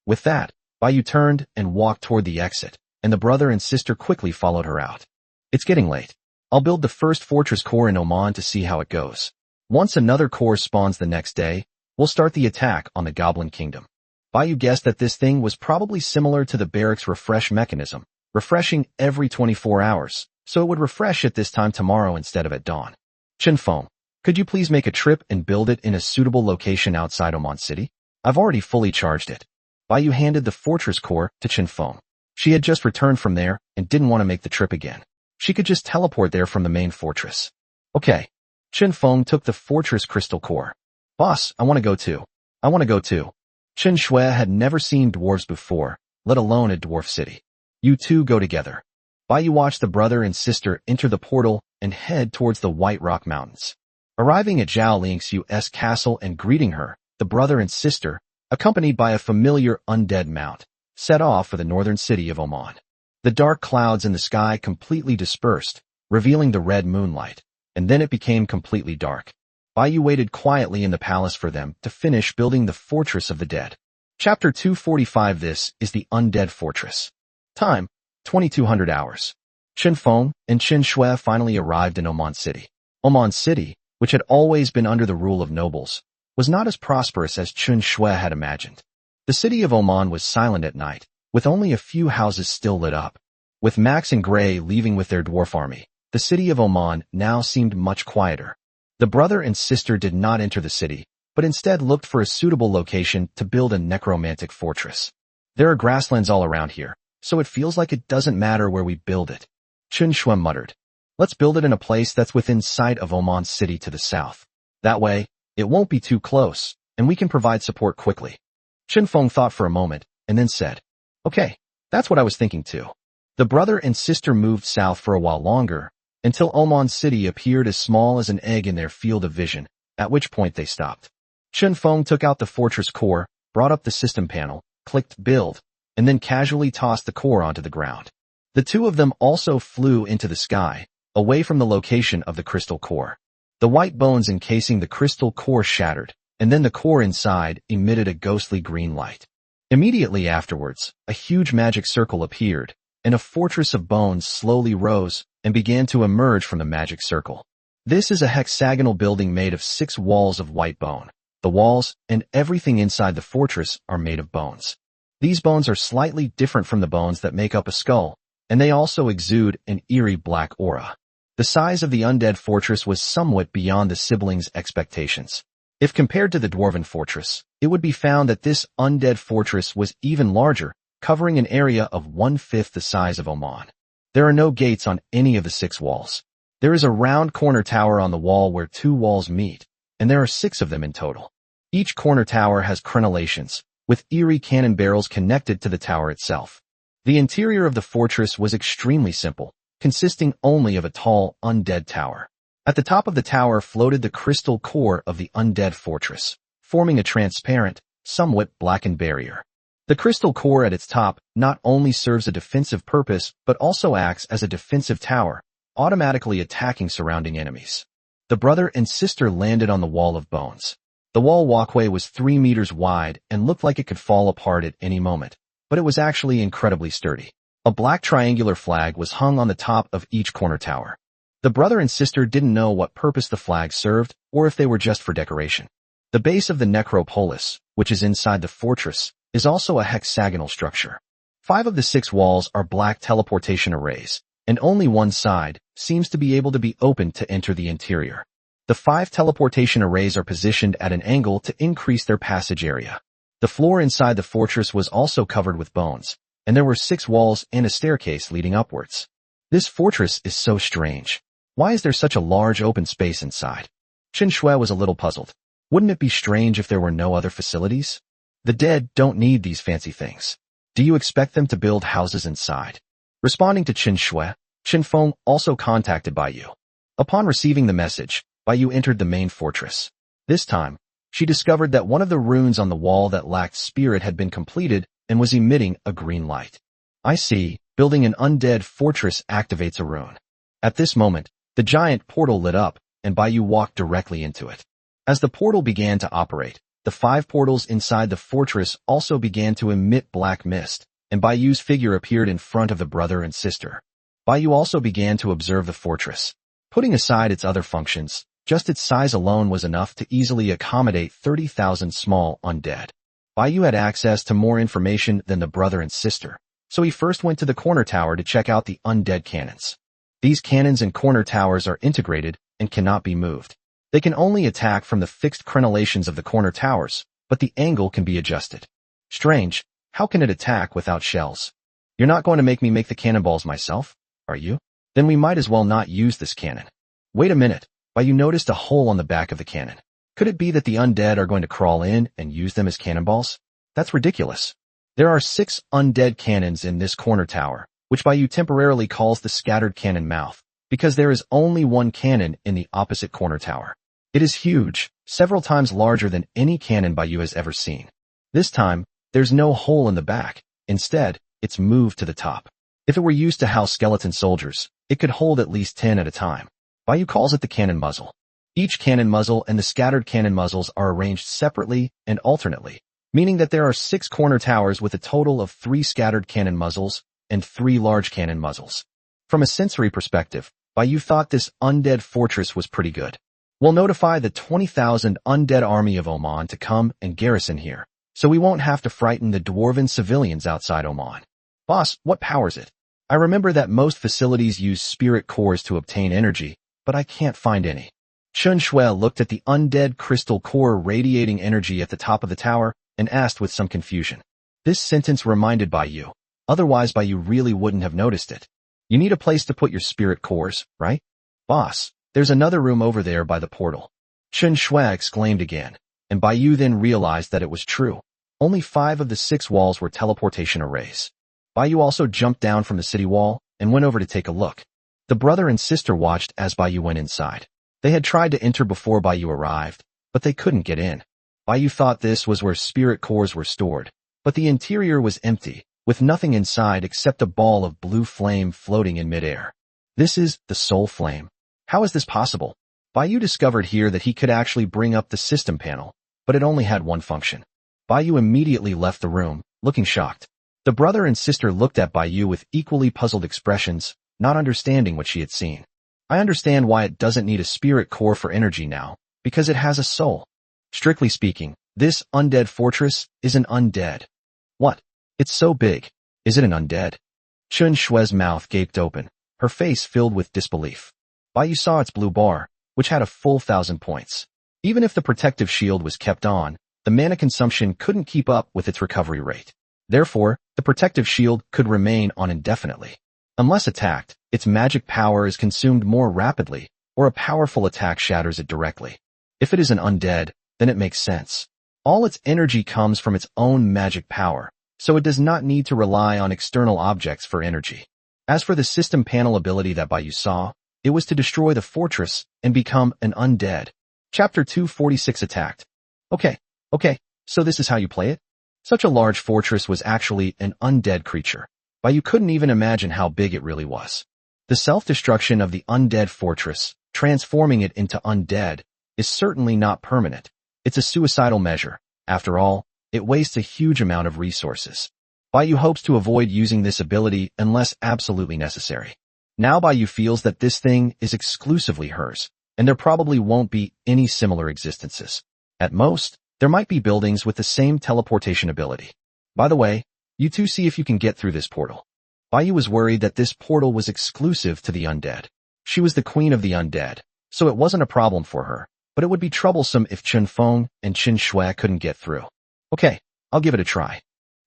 With that, Baiyu turned and walked toward the exit, and the brother and sister quickly followed her out. It's getting late. I'll build the first fortress core in Oman to see how it goes. Once another core spawns the next day, we'll start the attack on the Goblin Kingdom. Baiyu guessed that this thing was probably similar to the barracks refresh mechanism, refreshing every 24 hours, so it would refresh at this time tomorrow instead of at dawn. Chen Feng, could you please make a trip and build it in a suitable location outside Oman City? I've already fully charged it. Baiyu handed the fortress core to Chen Feng. She had just returned from there and didn't want to make the trip again. She could just teleport there from the main fortress. Okay. Chen Feng took the fortress crystal core. Boss, I want to go too. I want to go too. Chen Shui had never seen dwarves before, let alone a dwarf city. You two go together. Baiyu watched the brother and sister enter the portal and head towards the White Rock Mountains. Arriving at Zhao Ling's castle and greeting her, the brother and sister, accompanied by a familiar undead mount, set off for the northern city of Oman. The dark clouds in the sky completely dispersed, revealing the red moonlight, and then it became completely dark. Baiyu waited quietly in the palace for them to finish building the Fortress of the Dead. Chapter 245. This is the Undead Fortress. Time, 2200 hours. Chen Feng and Chen Shui finally arrived in Oman City. Oman City, which had always been under the rule of nobles, was not as prosperous as Chen Shui had imagined. The city of Oman was silent at night, with only a few houses still lit up. With Max and Gray leaving with their dwarf army, the city of Oman now seemed much quieter. The brother and sister did not enter the city, but instead looked for a suitable location to build a necromantic fortress. There are grasslands all around here, so it feels like it doesn't matter where we build it. Chen Shui muttered. Let's build it in a place that's within sight of Oman City to the south. That way, it won't be too close, and we can provide support quickly. Chen Feng thought for a moment, and then said, Okay, that's what I was thinking too. The brother and sister moved south for a while longer, until Oman City appeared as small as an egg in their field of vision, at which point they stopped. Chen Feng took out the fortress core, brought up the system panel, clicked Build, and then casually tossed the core onto the ground. The two of them also flew into the sky, away from the location of the crystal core. The white bones encasing the crystal core shattered, and then the core inside emitted a ghostly green light. Immediately afterwards, a huge magic circle appeared, and a fortress of bones slowly rose and began to emerge from the magic circle. This is a hexagonal building made of 6 walls of white bone. The walls and everything inside the fortress are made of bones. These bones are slightly different from the bones that make up a skull, and they also exude an eerie black aura. The size of the undead fortress was somewhat beyond the siblings' expectations. If compared to the dwarven fortress, it would be found that this undead fortress was even larger, covering an area of 1/5 the size of Oman. There are no gates on any of the 6 walls. There is a round corner tower on the wall where 2 walls meet, and there are 6 of them in total. Each corner tower has crenellations, with eerie cannon barrels connected to the tower itself. The interior of the fortress was extremely simple, consisting only of a tall, undead tower. At the top of the tower floated the crystal core of the undead fortress, forming a transparent, somewhat blackened barrier. The crystal core at its top not only serves a defensive purpose but also acts as a defensive tower, automatically attacking surrounding enemies. The brother and sister landed on the wall of bones. The wall walkway was 3 meters wide and looked like it could fall apart at any moment, but it was actually incredibly sturdy. A black triangular flag was hung on the top of each corner tower. The brother and sister didn't know what purpose the flag served or if they were just for decoration. The base of the necropolis, which is inside the fortress, is also a hexagonal structure. 5 of the 6 walls are black teleportation arrays, and only one side seems to be able to be opened to enter the interior. The 5 teleportation arrays are positioned at an angle to increase their passage area. The floor inside the fortress was also covered with bones, and there were 6 walls and a staircase leading upwards. This fortress is so strange. Why is there such a large open space inside? Chen Shui was a little puzzled. Wouldn't it be strange if there were no other facilities? The dead don't need these fancy things. Do you expect them to build houses inside? Responding to Chen Shui, Chen Feng also contacted Bai Yu. Upon receiving the message, Bai Yu entered the main fortress. This time, she discovered that one of the runes on the wall that lacked spirit had been completed and was emitting a green light. I see, building an undead fortress activates a rune. At this moment, the giant portal lit up, and Bai Yu walked directly into it. As the portal began to operate, the 5 portals inside the fortress also began to emit black mist, and Bai Yu's figure appeared in front of the brother and sister. Bai Yu also began to observe the fortress. Putting aside its other functions, just its size alone was enough to easily accommodate 30,000 small undead. Bai Yu had access to more information than the brother and sister, so he first went to the corner tower to check out the undead cannons. These cannons and corner towers are integrated and cannot be moved. They can only attack from the fixed crenellations of the corner towers, but the angle can be adjusted. Strange, how can it attack without shells? You're not going to make me make the cannonballs myself, are you? Then we might as well not use this cannon. Wait a minute, Bai Yu noticed a hole on the back of the cannon. Could it be that the undead are going to crawl in and use them as cannonballs? That's ridiculous. There are 6 undead cannons in this corner tower, which Bai Yu temporarily calls the scattered cannon mouth, because there is only one cannon in the opposite corner tower. It is huge, several times larger than any cannon Bai Yu has ever seen. This time, there's no hole in the back. Instead, it's moved to the top. If it were used to house skeleton soldiers, it could hold at least 10 at a time. Bai Yu calls it the cannon muzzle. Each cannon muzzle and the scattered cannon muzzles are arranged separately and alternately, meaning that there are 6 corner towers with a total of 3 scattered cannon muzzles and 3 large cannon muzzles. From a sensory perspective, Bai Yu thought this undead fortress was pretty good. We'll notify the 20,000 undead army of Oman to come and garrison here, so we won't have to frighten the dwarven civilians outside Oman. Boss, what powers it? I remember that most facilities use spirit cores to obtain energy, but I can't find any. Chen Shui looked at the undead crystal core radiating energy at the top of the tower and asked with some confusion. This sentence reminded Bai Yu. Otherwise Bai Yu really wouldn't have noticed it. You need a place to put your spirit cores, right? Boss, there's another room over there by the portal. Chen Shui exclaimed again, and Bai Yu then realized that it was true. Only 5 of the 6 walls were teleportation arrays. Bai Yu also jumped down from the city wall and went over to take a look. The brother and sister watched as Bai Yu went inside. They had tried to enter before Bai Yu arrived, but they couldn't get in. Bai Yu thought this was where spirit cores were stored, but the interior was empty, with nothing inside except a ball of blue flame floating in midair. This is the soul flame. How is this possible? Bai Yu discovered here that he could actually bring up the system panel, but it only had one function. Bai Yu immediately left the room, looking shocked. The brother and sister looked at Bai Yu with equally puzzled expressions, not understanding what she had seen. I understand why it doesn't need a spirit core for energy now, because it has a soul. Strictly speaking, this undead fortress is an undead. What? It's so big. Is it an undead? Chen Shui's mouth gaped open, her face filled with disbelief. Bai Yu saw its blue bar, which had a full 1,000 points. Even if the protective shield was kept on, the mana consumption couldn't keep up with its recovery rate. Therefore, the protective shield could remain on indefinitely. Unless attacked, its magic power is consumed more rapidly, or a powerful attack shatters it directly. If it is an undead, then it makes sense. All its energy comes from its own magic power, so it does not need to rely on external objects for energy. As for the system panel ability that Bai Yu saw, it was to destroy the fortress and become an undead. Chapter 246 Attacked. Okay, so this is how you play it? Such a large fortress was actually an undead creature. Bai Yu couldn't even imagine how big it really was. The self-destruction of the undead fortress, transforming it into undead, is certainly not permanent. It's a suicidal measure. After all, it wastes a huge amount of resources. Bai Yu hopes to avoid using this ability unless absolutely necessary. Now Bai Yu feels that this thing is exclusively hers, and there probably won't be any similar existences. At most, there might be buildings with the same teleportation ability. By the way, you two see if you can get through this portal. Bai Yu was worried that this portal was exclusive to the undead. She was the queen of the undead, so it wasn't a problem for her, but it would be troublesome if Chen Feng and Chen Shui couldn't get through. Okay, I'll give it a try.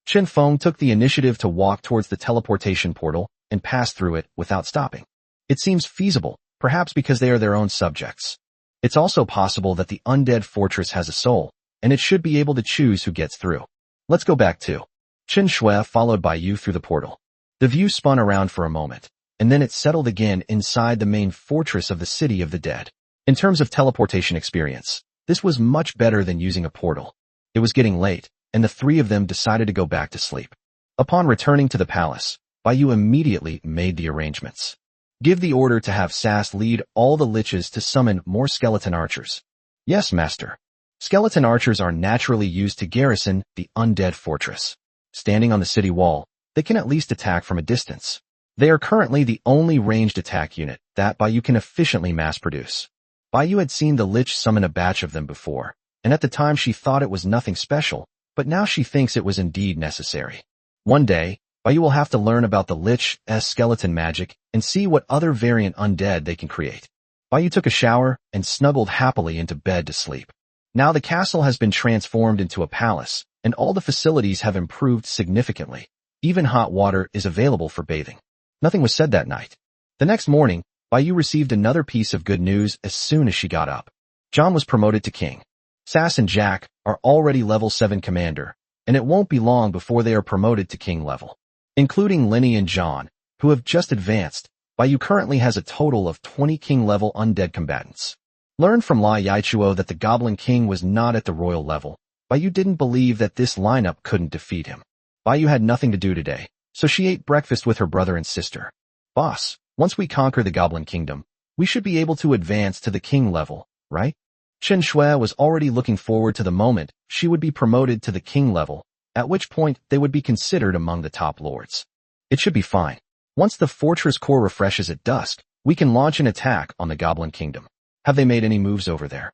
Chen Feng took the initiative to walk towards the teleportation portal and pass through it without stopping. It seems feasible, perhaps because they are their own subjects. It's also possible that the undead fortress has a soul, and it should be able to choose who gets through. Let's go back to Chen Shui followed by you through the portal. The view spun around for a moment, and then it settled again inside the main fortress of the City of the Dead. In terms of teleportation experience, this was much better than using a portal. It was getting late, and the three of them decided to go back to sleep. Upon returning to the palace, Baiyu immediately made the arrangements. Give the order to have Sass lead all the liches to summon more skeleton archers. Yes, master. Skeleton archers are naturally used to garrison the undead fortress. Standing on the city wall, they can at least attack from a distance. They are currently the only ranged attack unit that Baiyu can efficiently mass produce. Baiyu had seen the lich summon a batch of them before, and at the time she thought it was nothing special, but now she thinks it was indeed necessary. One day, Baiyu will have to learn about the lich's skeleton magic and see what other variant undead they can create. Baiyu took a shower and snuggled happily into bed to sleep. Now the castle has been transformed into a palace, and all the facilities have improved significantly. Even hot water is available for bathing. Nothing was said that night. The next morning, Baiyu received another piece of good news as soon as she got up. John was promoted to king. Sass and Jack are already level 7 commander, and it won't be long before they are promoted to king level. Including Lenny and John, who have just advanced, Baiyu currently has a total of 20 king-level undead combatants. Learned from Lai Yaichuo that the Goblin King was not at the royal level, Baiyu didn't believe that this lineup couldn't defeat him. Baiyu had nothing to do today, so she ate breakfast with her brother and sister. Boss, once we conquer the Goblin Kingdom, we should be able to advance to the king level, right? Chen Shui was already looking forward to the moment she would be promoted to the king level, at which point they would be considered among the top lords. It should be fine. Once the fortress core refreshes at dusk, we can launch an attack on the Goblin Kingdom. Have they made any moves over there?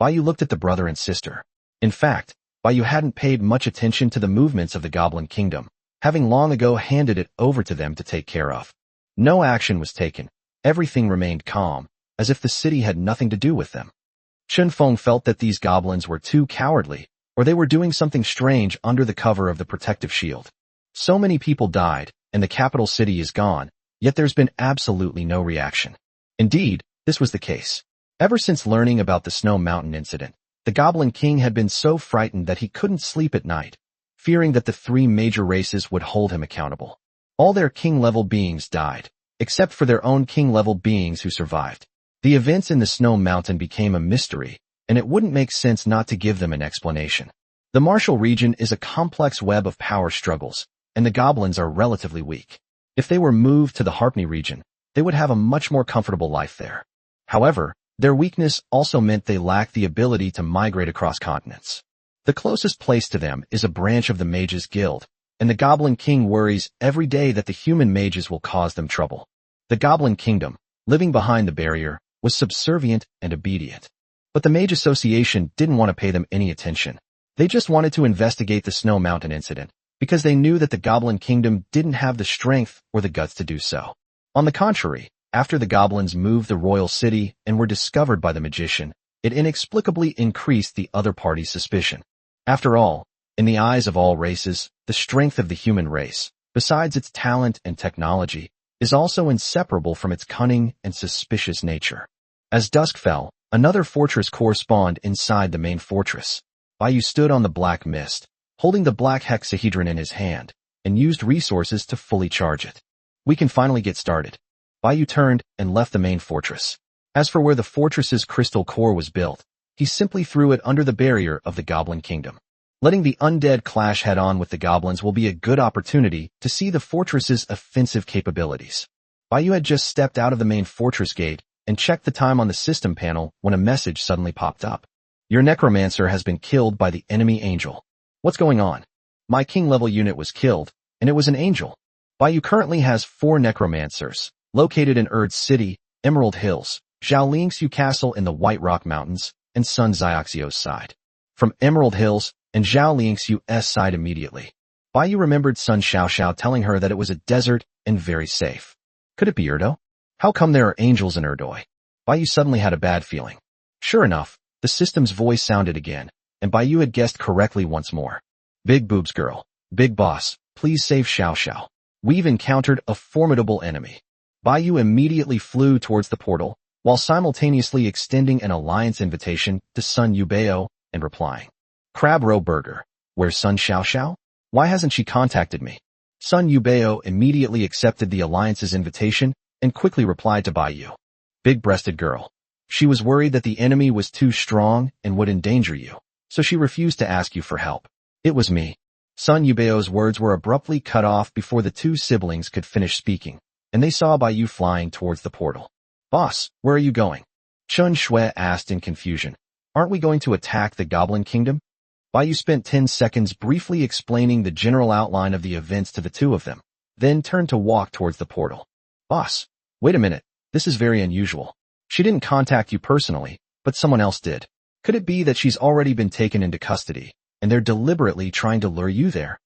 Baiyu looked at the brother and sister. In fact, Baiyu hadn't paid much attention to the movements of the Goblin Kingdom, having long ago handed it over to them to take care of. No action was taken. Everything remained calm, as if the city had nothing to do with them. Chen Feng felt that these goblins were too cowardly, or they were doing something strange under the cover of the protective shield. So many people died, and the capital city is gone, yet there's been absolutely no reaction. Indeed, this was the case. Ever since learning about the Snow Mountain incident, the Goblin King had been so frightened that he couldn't sleep at night, fearing that the three major races would hold him accountable. All their king-level beings died, except for their own king-level beings who survived. The events in the Snow Mountain became a mystery, and it wouldn't make sense not to give them an explanation. The Martial region is a complex web of power struggles, and the goblins are relatively weak. If they were moved to the Harpney region, they would have a much more comfortable life there. However, their weakness also meant they lacked the ability to migrate across continents. The closest place to them is a branch of the Mages Guild, and the Goblin King worries every day that the human mages will cause them trouble. The Goblin Kingdom, living behind the barrier, was subservient and obedient. But the Mage Association didn't want to pay them any attention. They just wanted to investigate the Snow Mountain incident, because they knew that the Goblin Kingdom didn't have the strength or the guts to do so. On the contrary, after the goblins moved the royal city and were discovered by the magician, it inexplicably increased the other party's suspicion. After all, in the eyes of all races, the strength of the human race, besides its talent and technology, is also inseparable from its cunning and suspicious nature. As dusk fell, another fortress core spawned inside the main fortress. Baiyu stood on the black mist, holding the black hexahedron in his hand, and used resources to fully charge it. We can finally get started. Baiyu turned and left the main fortress. As for where the fortress's crystal core was built, he simply threw it under the barrier of the Goblin Kingdom. Letting the undead clash head-on with the goblins will be a good opportunity to see the fortress's offensive capabilities. Baiyu had just stepped out of the main fortress gate and checked the time on the system panel when a message suddenly popped up. Your necromancer has been killed by the enemy angel. What's going on? My king-level unit was killed, and it was an angel. Baiyu currently has 4 necromancers, located in Erd City, Emerald Hills, Zhao Lingxiu Castle in the White Rock Mountains, and Sun Xiaoxio's side. From Emerald Hills and Zhao Lingxiu's side immediately, Baiyu remembered Sun Xiaoxiao telling her that it was a desert and very safe. Could it be Erdo? How come there are angels in Erdoi? Baiyu suddenly had a bad feeling. Sure enough, the system's voice sounded again, and Baiyu had guessed correctly once more. Big Boobs Girl, Big Boss, please save Xiaoxiao. We've encountered a formidable enemy. Baiyu immediately flew towards the portal, while simultaneously extending an alliance invitation to Sun Yubeo and replying, "Crab roe burger, where's Sun Xiaoxiao? Why hasn't she contacted me?" Sun Yubeo immediately accepted the alliance's invitation and quickly replied to Bai Yu, "Big-breasted girl." She was worried that the enemy was too strong and would endanger you, so she refused to ask you for help. "It was me." Sun Yubeo's words were abruptly cut off before the two siblings could finish speaking, and they saw Bai Yu flying towards the portal. "Boss, where are you going?" Chun Shui asked in confusion. "Aren't we going to attack the Goblin Kingdom?" Bai Yu spent 10 seconds briefly explaining the general outline of the events to the two of them, then turned to walk towards the portal. "Boss, wait a minute, this is very unusual. She didn't contact you personally, but someone else did. Could it be that she's already been taken into custody, and they're deliberately trying to lure you there?"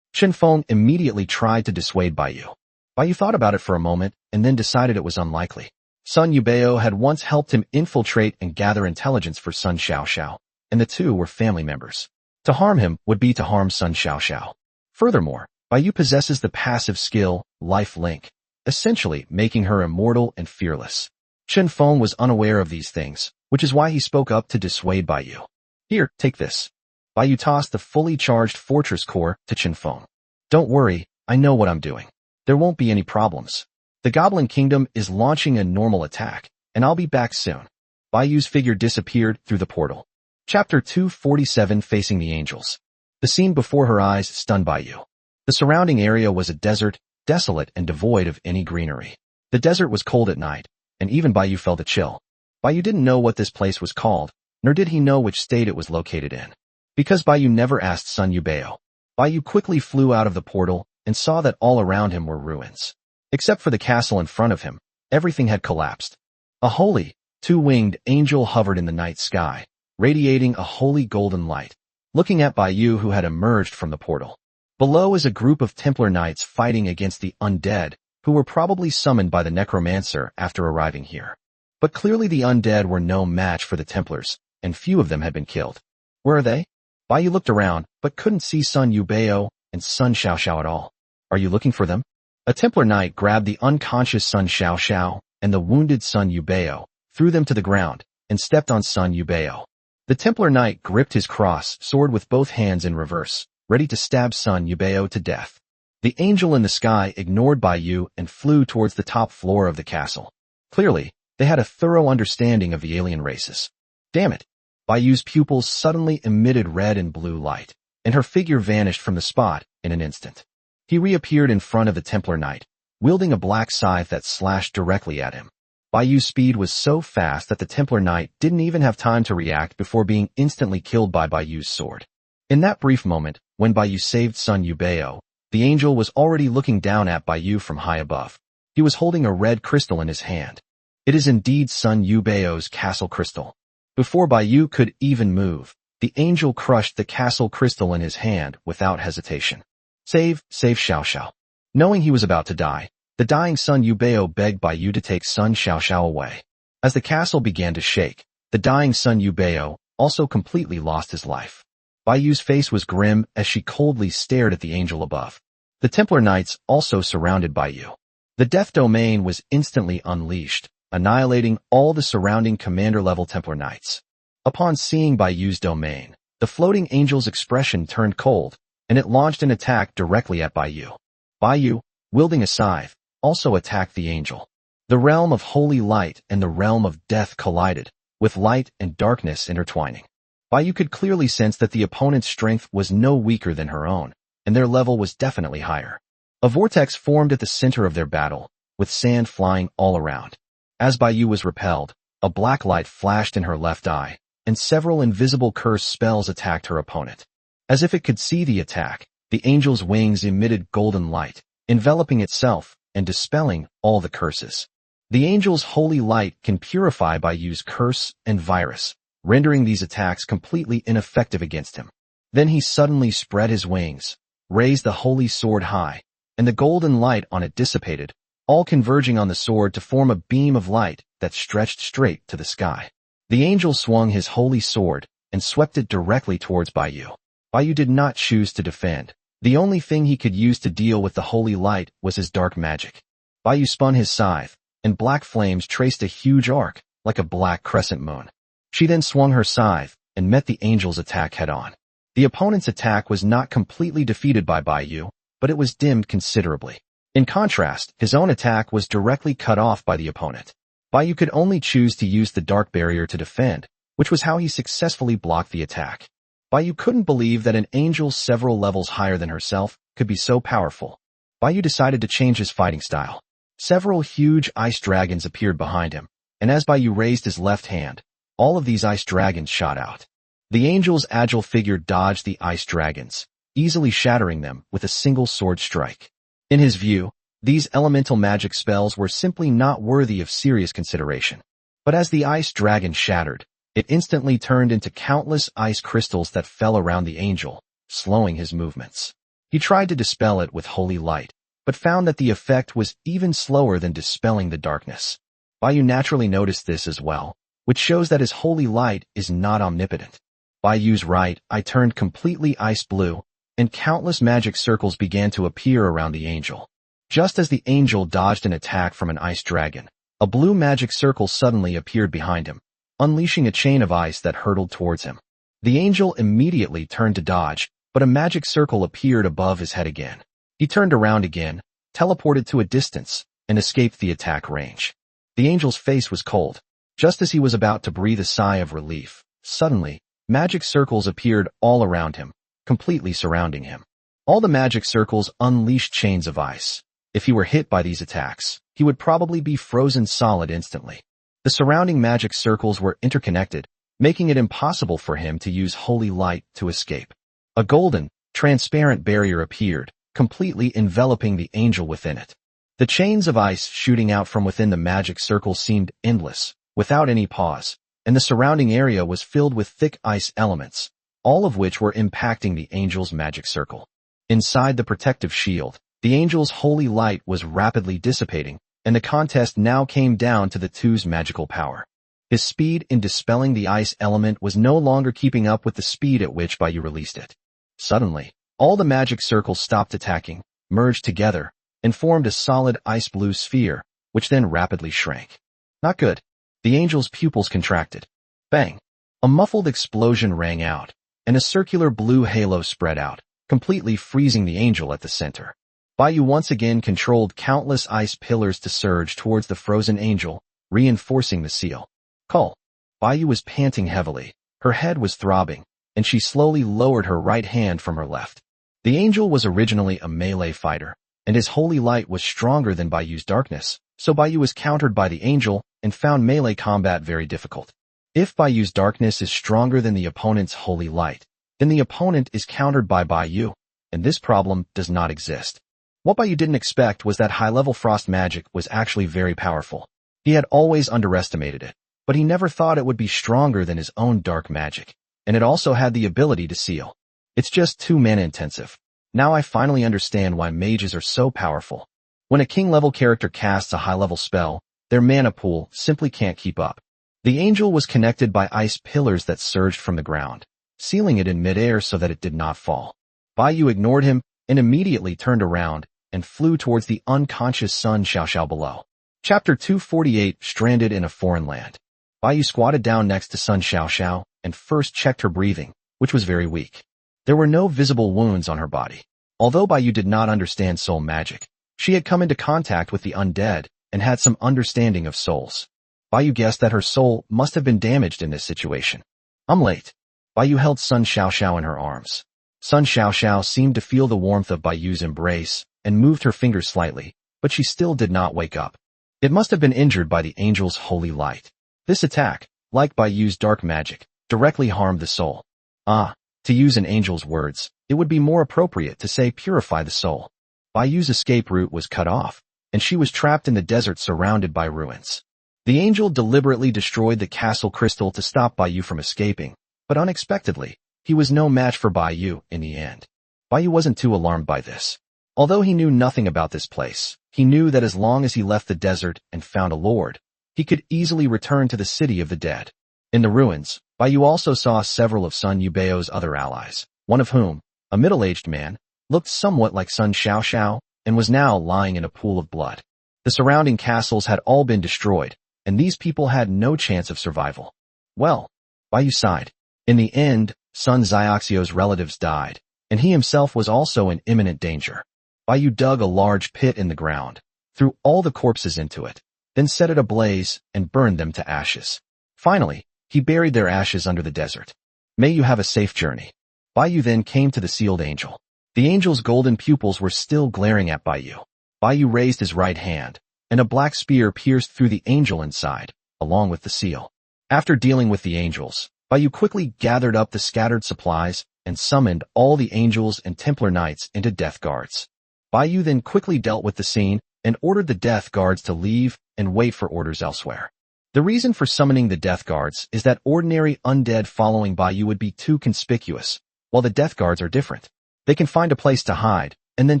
Chen Feng immediately tried to dissuade Bai Yu. Bai Yu thought about it for a moment and then decided it was unlikely. Sun Yubeo had once helped him infiltrate and gather intelligence for Sun Xiaoxiao, and the two were family members. To harm him would be to harm Sun Xiaoxiao. Furthermore, Bai Yu possesses the passive skill, Life Link, essentially making her immortal and fearless. Chen Feng was unaware of these things, which is why he spoke up to dissuade Bai Yu. "Here, take this." Bai Yu tossed the fully charged fortress core to Chen Feng. "Don't worry, I know what I'm doing. There won't be any problems. The Goblin Kingdom is launching a normal attack, and I'll be back soon." Bai Yu's figure disappeared through the portal. Chapter 247 Facing the Angels. The scene before her eyes stunned Bai Yu. The surrounding area was a desert, desolate and devoid of any greenery. The desert was cold at night, and even Bai Yu felt a chill. Bai Yu didn't know what this place was called, nor did he know which state it was located in. Because Bai Yu never asked Sun Yubeo, Bai Yu quickly flew out of the portal and saw that all around him were ruins. Except for the castle in front of him, everything had collapsed. A holy, two-winged angel hovered in the night sky, radiating a holy golden light, looking at Bai Yu who had emerged from the portal. Below is a group of Templar knights fighting against the undead, who were probably summoned by the necromancer after arriving here. But clearly the undead were no match for the Templars, and few of them had been killed. Where are they? Bai Yu looked around, but couldn't see Sun Yubeo and Sun Xiaoxiao at all. "Are you looking for them?" A Templar knight grabbed the unconscious Sun Xiaoxiao and the wounded Sun Yubeo, threw them to the ground, and stepped on Sun Yubeo. The Templar knight gripped his cross sword with both hands in reverse, ready to stab Sun Yubeo to death. The angel in the sky ignored Bai Yu and flew towards the top floor of the castle. Clearly, they had a thorough understanding of the alien races. Damn it! Bai Yu's pupils suddenly emitted red and blue light, and her figure vanished from the spot in an instant. He reappeared in front of the Templar knight, wielding a black scythe that slashed directly at him. Bai Yu's speed was so fast that the Templar knight didn't even have time to react before being instantly killed by Bai Yu's sword. In that brief moment, when Bai Yu saved Sun Yubeo, the angel was already looking down at Bai Yu from high above. He was holding a red crystal in his hand. It is indeed Sun Yubeo's castle crystal. Before Bai Yu could even move, the angel crushed the castle crystal in his hand without hesitation. Save Xiaoxiao. Knowing he was about to die, the dying Sun Yubeo begged Bai Yu to take Sun Xiaoxiao away. As the castle began to shake, the dying Sun Yubeo also completely lost his life. Bai Yu's face was grim as she coldly stared at the angel above. The Templar knights also surrounded Bai Yu. The death domain was instantly unleashed, annihilating all the surrounding commander-level Templar knights. Upon seeing Bai Yu's domain, the floating angel's expression turned cold, and it launched an attack directly at Bai Yu. Bai Yu, wielding a scythe, also attacked the angel. The realm of holy light and the realm of death collided, with light and darkness intertwining. Bai Yu could clearly sense that the opponent's strength was no weaker than her own, and their level was definitely higher. A vortex formed at the center of their battle, with sand flying all around. As Bai Yu was repelled, a black light flashed in her left eye, and several invisible curse spells attacked her opponent. As if it could see the attack, the angel's wings emitted golden light, enveloping itself and dispelling all the curses. The angel's holy light can purify Bai Yu's curse and virus, rendering these attacks completely ineffective against him. Then he suddenly spread his wings, raised the holy sword high, and the golden light on it dissipated, all converging on the sword to form a beam of light that stretched straight to the sky. The angel swung his holy sword and swept it directly towards Bai Yu. Bai Yu did not choose to defend. The only thing he could use to deal with the holy light was his dark magic. Bai Yu spun his scythe, and black flames traced a huge arc, like a black crescent moon. She then swung her scythe and met the angel's attack head-on. The opponent's attack was not completely defeated by Bai Yu, but it was dimmed considerably. In contrast, his own attack was directly cut off by the opponent. Bai Yu could only choose to use the dark barrier to defend, which was how he successfully blocked the attack. Bai Yu couldn't believe that an angel several levels higher than herself could be so powerful. Bai Yu decided to change his fighting style. Several huge ice dragons appeared behind him, and as Bai Yu raised his left hand, all of these ice dragons shot out. The angel's agile figure dodged the ice dragons, easily shattering them with a single sword strike. In his view, these elemental magic spells were simply not worthy of serious consideration. But as the ice dragon shattered, it instantly turned into countless ice crystals that fell around the angel, slowing his movements. He tried to dispel it with holy light, but found that the effect was even slower than dispelling the darkness. Bai Yu naturally noticed this as well, which shows that his holy light is not omnipotent. Bai Yu's right eye turned completely ice blue, and countless magic circles began to appear around the angel. Just as the angel dodged an attack from an ice dragon, a blue magic circle suddenly appeared behind him, unleashing a chain of ice that hurtled towards him. The angel immediately turned to dodge, but a magic circle appeared above his head again. He turned around again, teleported to a distance, and escaped the attack range. The angel's face was cold. Just as he was about to breathe a sigh of relief, suddenly, magic circles appeared all around him, completely surrounding him. All the magic circles unleashed chains of ice. If he were hit by these attacks, he would probably be frozen solid instantly. The surrounding magic circles were interconnected, making it impossible for him to use holy light to escape. A golden, transparent barrier appeared, completely enveloping the angel within it. The chains of ice shooting out from within the magic circle seemed endless, without any pause, and the surrounding area was filled with thick ice elements, all of which were impacting the angel's magic circle. Inside the protective shield, the angel's holy light was rapidly dissipating, and the contest now came down to the two's magical power. His speed in dispelling the ice element was no longer keeping up with the speed at which Bai Yu released it. Suddenly, all the magic circles stopped attacking, merged together, and formed a solid ice blue sphere, which then rapidly shrank. Not good. The angel's pupils contracted. Bang! A muffled explosion rang out, and a circular blue halo spread out, completely freezing the angel at the center. Bai Yu once again controlled countless ice pillars to surge towards the frozen angel, reinforcing the seal. Call. Bai Yu was panting heavily, her head was throbbing, and she slowly lowered her right hand from her left. The angel was originally a melee fighter, and his holy light was stronger than Bai Yu's darkness, so Bai Yu was countered by the angel and found melee combat very difficult. If Bai Yu's darkness is stronger than the opponent's holy light, then the opponent is countered by Bai Yu, and this problem does not exist. What Bai Yu didn't expect was that high-level frost magic was actually very powerful. He had always underestimated it, but he never thought it would be stronger than his own dark magic, and it also had the ability to seal. It's just too mana-intensive. Now I finally understand why mages are so powerful. When a king-level character casts a high-level spell, their mana pool simply can't keep up. The angel was connected by ice pillars that surged from the ground, sealing it in midair so that it did not fall. Bai Yu ignored him and immediately turned around and flew towards the unconscious Sun Xiaoxiao below. Chapter 248, Stranded in a Foreign Land. Bai Yu squatted down next to Sun Xiaoxiao and first checked her breathing, which was very weak. There were no visible wounds on her body. Although Bai Yu did not understand soul magic, she had come into contact with the undead and had some understanding of souls. Bai Yu guessed that her soul must have been damaged in this situation. I'm late. Bai Yu held Sun Xiaoxiao in her arms. Sun Xiaoxiao seemed to feel the warmth of Bai Yu's embrace and moved her fingers slightly, but she still did not wake up. It must have been injured by the angel's holy light. This attack, like Bai Yu's dark magic, directly harmed the soul. To use an angel's words, it would be more appropriate to say purify the soul. Bai Yu's escape route was cut off, and she was trapped in the desert surrounded by ruins. The angel deliberately destroyed the castle crystal to stop Bai Yu from escaping, but unexpectedly, he was no match for Bai Yu in the end. Bai Yu wasn't too alarmed by this. Although he knew nothing about this place, he knew that as long as he left the desert and found a lord, he could easily return to the city of the dead. In the ruins, Bai Yu also saw several of Sun Yubeo's other allies, one of whom, a middle-aged man, looked somewhat like Sun Xiaoxiao and was now lying in a pool of blood. The surrounding castles had all been destroyed, and these people had no chance of survival. Well, Baiyu sighed. In the end, son Xiaoxio's relatives died, and he himself was also in imminent danger. Baiyu dug a large pit in the ground, threw all the corpses into it, then set it ablaze and burned them to ashes. Finally, he buried their ashes under the desert. May you have a safe journey. Baiyu then came to the sealed angel. The angel's golden pupils were still glaring at Baiyu. Baiyu raised his right hand, and a black spear pierced through the angel inside, along with the seal. After dealing with the angels, Baiyu quickly gathered up the scattered supplies and summoned all the angels and Templar Knights into death guards. Baiyu then quickly dealt with the scene and ordered the death guards to leave and wait for orders elsewhere. The reason for summoning the death guards is that ordinary undead following Baiyu would be too conspicuous, while the death guards are different. They can find a place to hide and then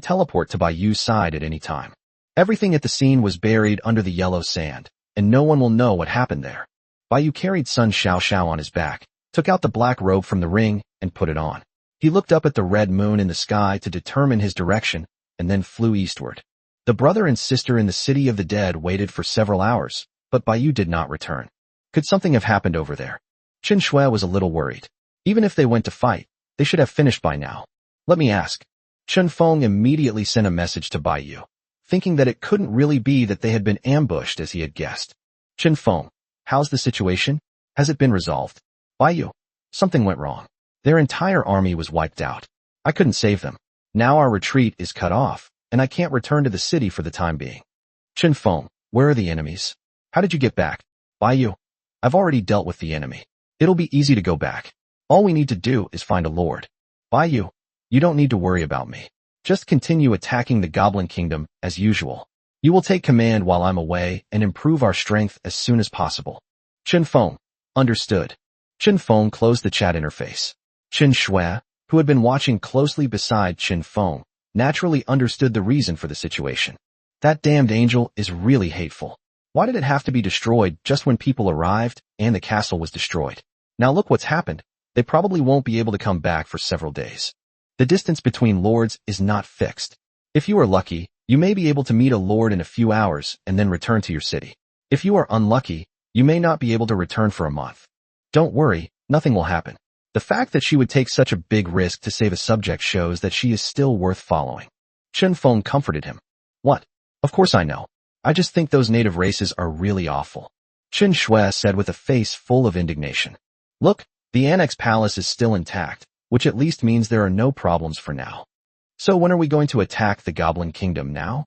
teleport to Baiyu's side at any time. Everything at the scene was buried under the yellow sand, and no one will know what happened there. Baiyu carried Sun Xiaoxiao on his back, took out the black robe from the ring, and put it on. He looked up at the red moon in the sky to determine his direction, and then flew eastward. The brother and sister in the city of the dead waited for several hours, but Baiyu did not return. Could something have happened over there? Chen Shui was a little worried. Even if they went to fight, they should have finished by now. Let me ask. Chen Feng immediately sent a message to Baiyu, thinking that it couldn't really be that they had been ambushed as he had guessed. Chen Feng, how's the situation? Has it been resolved? Baiyu, something went wrong. Their entire army was wiped out. I couldn't save them. Now our retreat is cut off, and I can't return to the city for the time being. Chen Feng, where are the enemies? How did you get back? Baiyu, I've already dealt with the enemy. It'll be easy to go back. All we need to do is find a lord. Baiyu, you don't need to worry about me. Just continue attacking the Goblin Kingdom as usual. You will take command while I'm away and improve our strength as soon as possible. Chen Feng, understood. Chen Feng closed the chat interface. Chen Shui, who had been watching closely beside Chen Feng, naturally understood the reason for the situation. That damned angel is really hateful. Why did it have to be destroyed just when people arrived and the castle was destroyed? Now look what's happened. They probably won't be able to come back for several days. The distance between lords is not fixed. If you are lucky, you may be able to meet a lord in a few hours and then return to your city. If you are unlucky, you may not be able to return for a month. Don't worry, nothing will happen. The fact that she would take such a big risk to save a subject shows that she is still worth following. Chen Feng comforted him. What? Of course I know. I just think those native races are really awful. Chen Shui said with a face full of indignation. Look, the Annex Palace is still intact, which at least means there are no problems for now. So when are we going to attack the Goblin Kingdom now?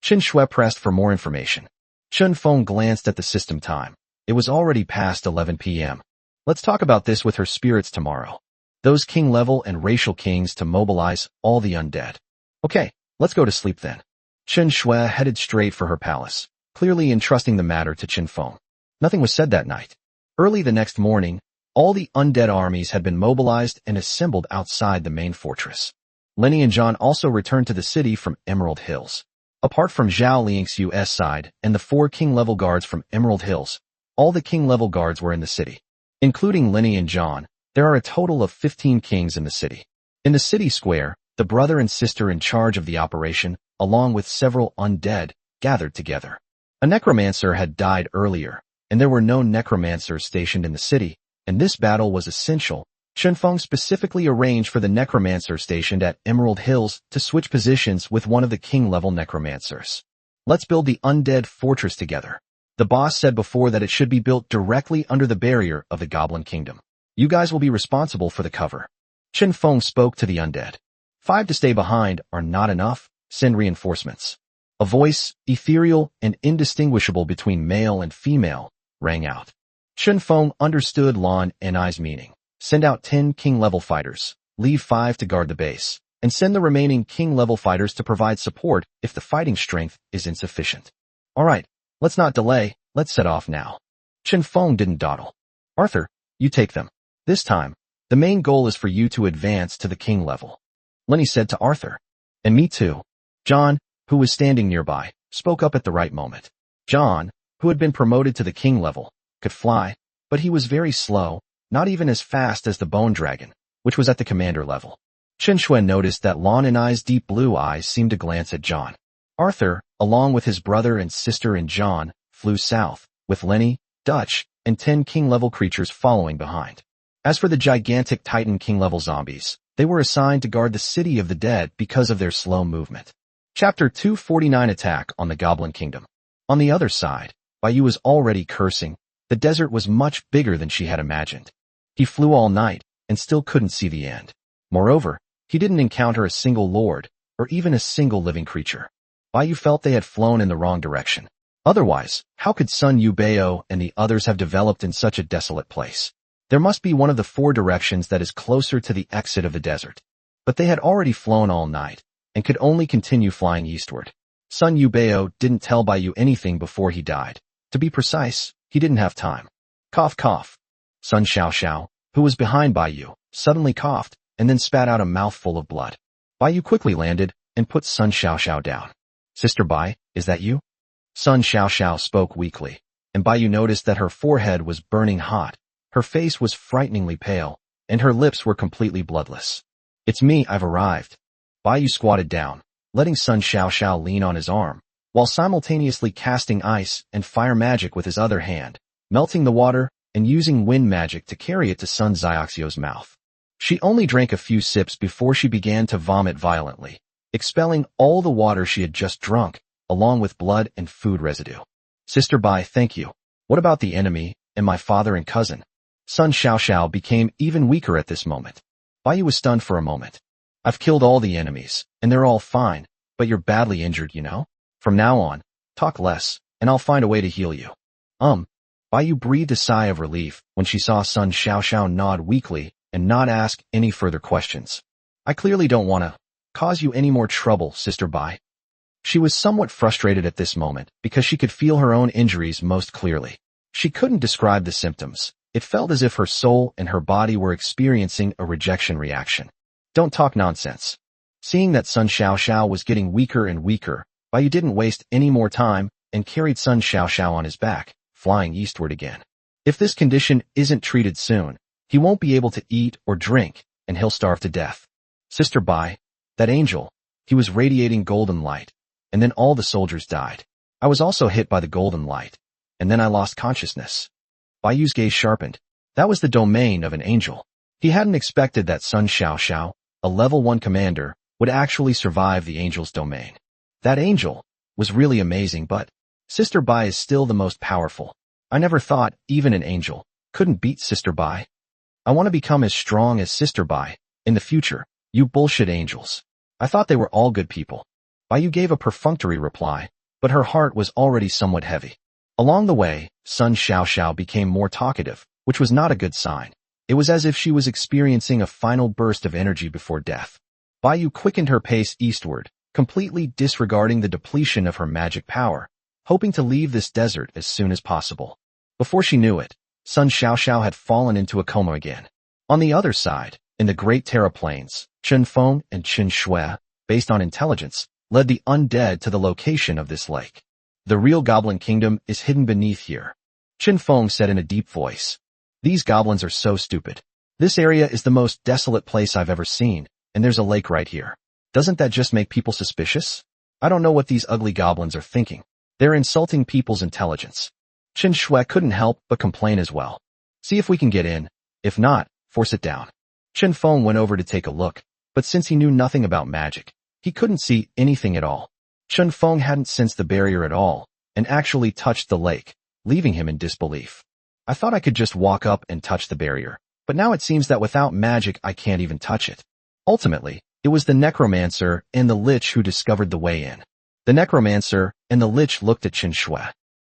Chen Shui pressed for more information. Chen Feng glanced at the system time. It was already past 11 p.m. Let's talk about this with her spirits tomorrow. Those king level and racial kings to mobilize all the undead. Okay, let's go to sleep then. Chen Shui headed straight for her palace, clearly entrusting the matter to Chen Feng. Nothing was said that night. Early the next morning, all the undead armies had been mobilized and assembled outside the main fortress. Lenny and John also returned to the city from Emerald Hills. Apart from Zhao Liang's side and the 4 king-level guards from Emerald Hills, all the king-level guards were in the city. Including Lenny and John, there are a total of 15 kings in the city. In the city square, the brother and sister in charge of the operation, along with several undead, gathered together. A necromancer had died earlier, and there were no necromancers stationed in the city, and this battle was essential. Chen Feng specifically arranged for the necromancer stationed at Emerald Hills to switch positions with one of the king-level necromancers. Let's build the undead fortress together. The boss said before that it should be built directly under the barrier of the Goblin Kingdom. You guys will be responsible for the cover. Chen Feng spoke to the undead. 5 to stay behind are not enough. Send reinforcements. A voice, ethereal and indistinguishable between male and female, rang out. Chen Feng understood Lan Ni's meaning. Send out 10 king-level fighters, leave 5 to guard the base, and send the remaining king-level fighters to provide support if the fighting strength is insufficient. Alright, let's not delay, let's set off now. Chen Feng didn't dawdle. Arthur, you take them. This time, the main goal is for you to advance to the king level. Lenny said to Arthur. And me too. John, who was standing nearby, spoke up at the right moment. John, who had been promoted to the king level, could fly, but he was very slow, not even as fast as the bone dragon, which was at the commander level. Chen Shui noticed that Lan Ni's deep blue eyes seemed to glance at John. Arthur, along with his brother and sister and John, flew south, with Lenny, Dutch, and 10 king-level creatures following behind. As for the gigantic Titan king-level zombies, they were assigned to guard the City of the Dead because of their slow movement. Chapter 249 Attack on the Goblin Kingdom. On the other side, Baiyu was already cursing. The desert was much bigger than she had imagined. He flew all night and still couldn't see the end. Moreover, he didn't encounter a single lord or even a single living creature. Baiyu felt they had flown in the wrong direction. Otherwise, how could Sun Yubao and the others have developed in such a desolate place? There must be one of the 4 directions that is closer to the exit of the desert. But they had already flown all night and could only continue flying eastward. Sun Yubao didn't tell Baiyu anything before he died. To be precise, he didn't have time. Cough cough. Sun Xiaoxiao, who was behind Baiyu, suddenly coughed and then spat out a mouthful of blood. Baiyu quickly landed and put Sun Xiaoxiao down. Sister Bai, is that you? Sun Xiaoxiao spoke weakly, and Baiyu noticed that her forehead was burning hot, her face was frighteningly pale, and her lips were completely bloodless. It's me, I've arrived. Baiyu squatted down, letting Sun Xiaoxiao lean on his arm, while simultaneously casting ice and fire magic with his other hand, melting the water and using wind magic to carry it to Sun Xiaoxiao's mouth. She only drank a few sips before she began to vomit violently, expelling all the water she had just drunk, along with blood and food residue. Sister Bai, thank you. What about the enemy, and my father and cousin? Sun Xiaoxiao became even weaker at this moment. Baiyu was stunned for a moment. I've killed all the enemies, and they're all fine, but you're badly injured, you know? From now on, talk less, and I'll find a way to heal you. Baiyu breathed a sigh of relief when she saw Sun Xiaoxiao nod weakly and not ask any further questions. I clearly don't want to cause you any more trouble, Sister Bai. She was somewhat frustrated at this moment because she could feel her own injuries most clearly. She couldn't describe the symptoms. It felt as if her soul and her body were experiencing a rejection reaction. Don't talk nonsense. Seeing that Sun Xiaoxiao was getting weaker and weaker, Baiyu didn't waste any more time and carried Sun Xiaoxiao on his back, flying eastward again. If this condition isn't treated soon, he won't be able to eat or drink, and he'll starve to death. Sister Bai, that angel, he was radiating golden light, and then all the soldiers died. I was also hit by the golden light, and then I lost consciousness. Baiyu's gaze sharpened. That was the domain of an angel. He hadn't expected that Sun Xiaoxiao, a level 1 commander, would actually survive the angel's domain. That angel was really amazing, but Sister Bai is still the most powerful. I never thought even an angel couldn't beat Sister Bai. I want to become as strong as Sister Bai in the future, you bullshit angels. I thought they were all good people. Baiyu gave a perfunctory reply, but her heart was already somewhat heavy. Along the way, Sun Xiaoxiao became more talkative, which was not a good sign. It was as if she was experiencing a final burst of energy before death. Baiyu quickened her pace eastward, completely disregarding the depletion of her magic power, hoping to leave this desert as soon as possible. Before she knew it, Sun Xiaoxiao had fallen into a coma again. On the other side, in the Great Terra Plains, Chen Feng and Qin Shui, based on intelligence, led the undead to the location of this lake. The real Goblin Kingdom is hidden beneath here. Qin Feng said in a deep voice. These goblins are so stupid. This area is the most desolate place I've ever seen, and there's a lake right here. Doesn't that just make people suspicious? I don't know what these ugly goblins are thinking. They're insulting people's intelligence. Qin Shui couldn't help but complain as well. See if we can get in. If not, force it down. Qin Feng went over to take a look, but since he knew nothing about magic, he couldn't see anything at all. Qin Feng hadn't sensed the barrier at all, and actually touched the lake, leaving him in disbelief. I thought I could just walk up and touch the barrier, but now it seems that without magic I can't even touch it. Ultimately, it was the necromancer and the lich who discovered the way in. The necromancer and the lich looked at Qin Shui.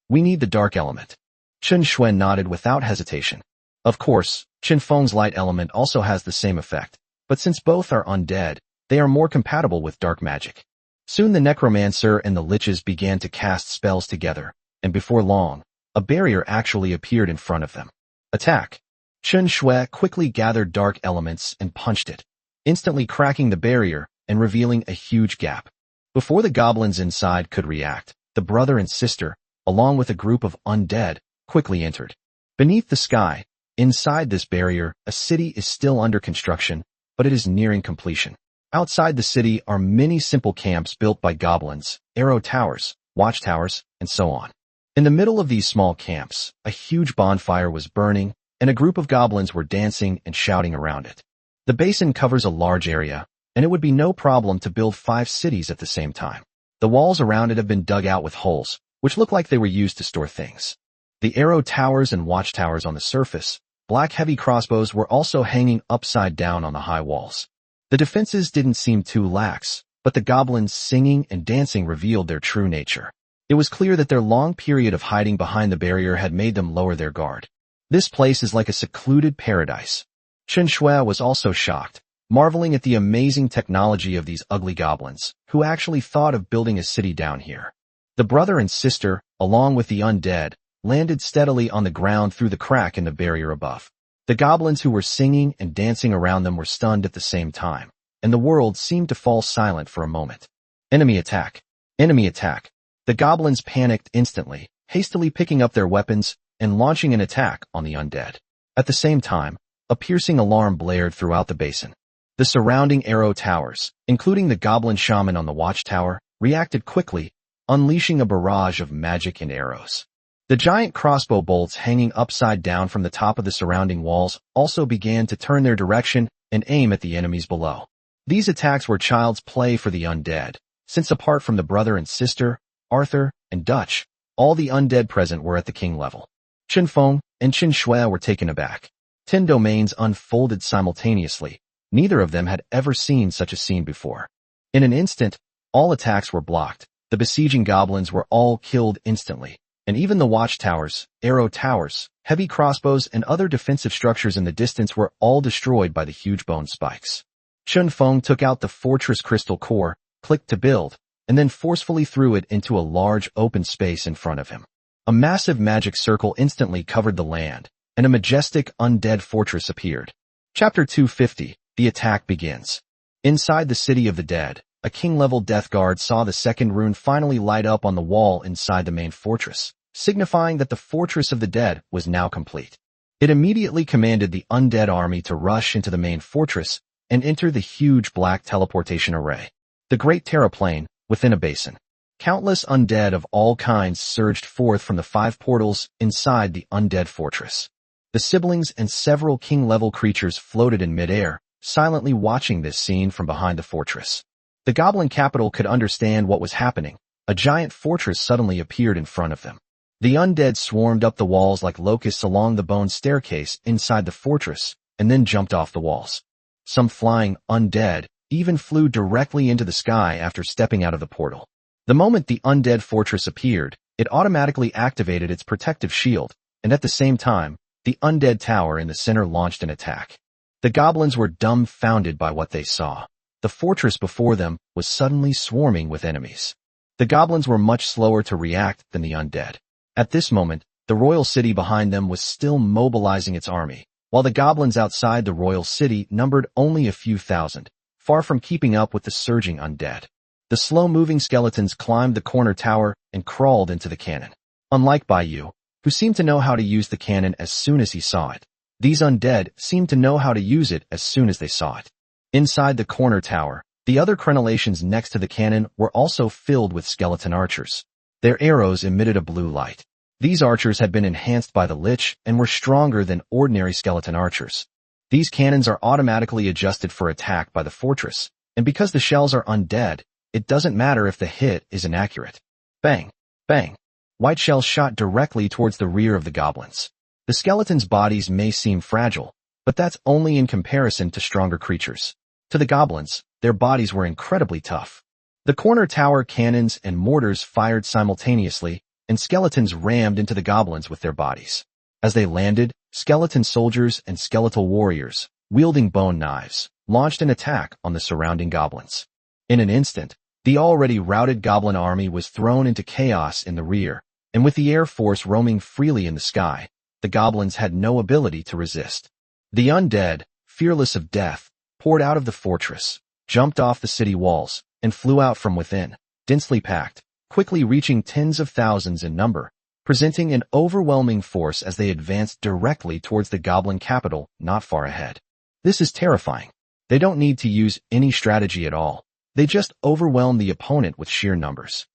We need the dark element. Qin Shui nodded without hesitation. Of course, Qin Feng's light element also has the same effect, but since both are undead, they are more compatible with dark magic. Soon the necromancer and the liches began to cast spells together, and before long, a barrier actually appeared in front of them. Attack! Qin Shui quickly gathered dark elements and punched it, instantly cracking the barrier and revealing a huge gap. Before the goblins inside could react, the brother and sister, along with a group of undead, quickly entered. Beneath the sky, inside this barrier, a city is still under construction, but it is nearing completion. Outside the city are many simple camps built by goblins, arrow towers, watchtowers, and so on. In the middle of these small camps, a huge bonfire was burning, and a group of goblins were dancing and shouting around it. The basin covers a large area, and it would be no problem to build 5 cities at the same time. The walls around it have been dug out with holes, which look like they were used to store things. The arrow towers and watchtowers on the surface, black heavy crossbows were also hanging upside down on the high walls. The defenses didn't seem too lax, but the goblins singing and dancing revealed their true nature. It was clear that their long period of hiding behind the barrier had made them lower their guard. This place is like a secluded paradise. Chen Shui was also shocked, marveling at the amazing technology of these ugly goblins, who actually thought of building a city down here. The brother and sister, along with the undead, landed steadily on the ground through the crack in the barrier above. The goblins who were singing and dancing around them were stunned at the same time, and the world seemed to fall silent for a moment. Enemy attack! Enemy attack! The goblins panicked instantly, hastily picking up their weapons and launching an attack on the undead. At the same time, a piercing alarm blared throughout the basin. The surrounding arrow towers, including the goblin shaman on the watchtower, reacted quickly, unleashing a barrage of magic and arrows. The giant crossbow bolts hanging upside down from the top of the surrounding walls also began to turn their direction and aim at the enemies below. These attacks were child's play for the undead, since apart from the brother and sister, Arthur, and Dutch, all the undead present were at the king level. Chen Feng and Chen Shui were taken aback. 10 domains unfolded simultaneously. Neither of them had ever seen such a scene before. In an instant, all attacks were blocked. The besieging goblins were all killed instantly, and even the watchtowers, arrow towers, heavy crossbows, and other defensive structures in the distance were all destroyed by the huge bone spikes. Chen Feng took out the fortress crystal core, clicked to build, and then forcefully threw it into a large open space in front of him. A massive magic circle instantly covered the land, and a majestic undead fortress appeared. Chapter 250, The Attack Begins. Inside the City of the Dead, a king-level death guard saw the second rune finally light up on the wall inside the main fortress, signifying that the fortress of the dead was now complete. It immediately commanded the undead army to rush into the main fortress and enter the huge black teleportation array, the Great Terraplane, within a basin. Countless undead of all kinds surged forth from the 5 portals inside the undead fortress. The siblings and several king-level creatures floated in midair, silently watching this scene from behind the fortress. The goblin capital could understand what was happening. A giant fortress suddenly appeared in front of them. The undead swarmed up the walls like locusts along the bone staircase inside the fortress, and then jumped off the walls. Some flying undead even flew directly into the sky after stepping out of the portal. The moment the undead fortress appeared, it automatically activated its protective shield, and at the same time, the undead tower in the center launched an attack. The goblins were dumbfounded by what they saw. The fortress before them was suddenly swarming with enemies. The goblins were much slower to react than the undead. At this moment, the royal city behind them was still mobilizing its army, while the goblins outside the royal city numbered only a few thousand, far from keeping up with the surging undead. The slow-moving skeletons climbed the corner tower and crawled into the cannon. Unlike Baiyu, who seemed to know how to use the cannon as soon as he saw it, these undead seemed to know how to use it as soon as they saw it. Inside the corner tower, the other crenellations next to the cannon were also filled with skeleton archers. Their arrows emitted a blue light. These archers had been enhanced by the Lich and were stronger than ordinary skeleton archers. These cannons are automatically adjusted for attack by the fortress, and because the shells are undead, it doesn't matter if the hit is inaccurate. Bang! Bang! White shells shot directly towards the rear of the goblins. The skeletons' bodies may seem fragile, but that's only in comparison to stronger creatures. To the goblins, their bodies were incredibly tough. The corner tower cannons and mortars fired simultaneously, and skeletons rammed into the goblins with their bodies. As they landed, skeleton soldiers and skeletal warriors, wielding bone knives, launched an attack on the surrounding goblins. In an instant, the already routed goblin army was thrown into chaos in the rear, and with the air force roaming freely in the sky, the goblins had no ability to resist. The undead, fearless of death, poured out of the fortress, jumped off the city walls, and flew out from within, densely packed, quickly reaching tens of thousands in number, presenting an overwhelming force as they advanced directly towards the goblin capital not far ahead. This is terrifying. They don't need to use any strategy at all. They just overwhelm the opponent with sheer numbers.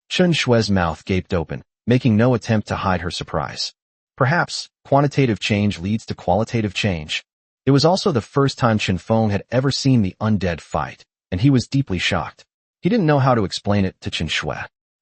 Chen Shui's mouth gaped open, making no attempt to hide her surprise. Perhaps, quantitative change leads to qualitative change. It was also the first time Chen Feng had ever seen the undead fight, and he was deeply shocked. He didn't know how to explain it to Chen Shui.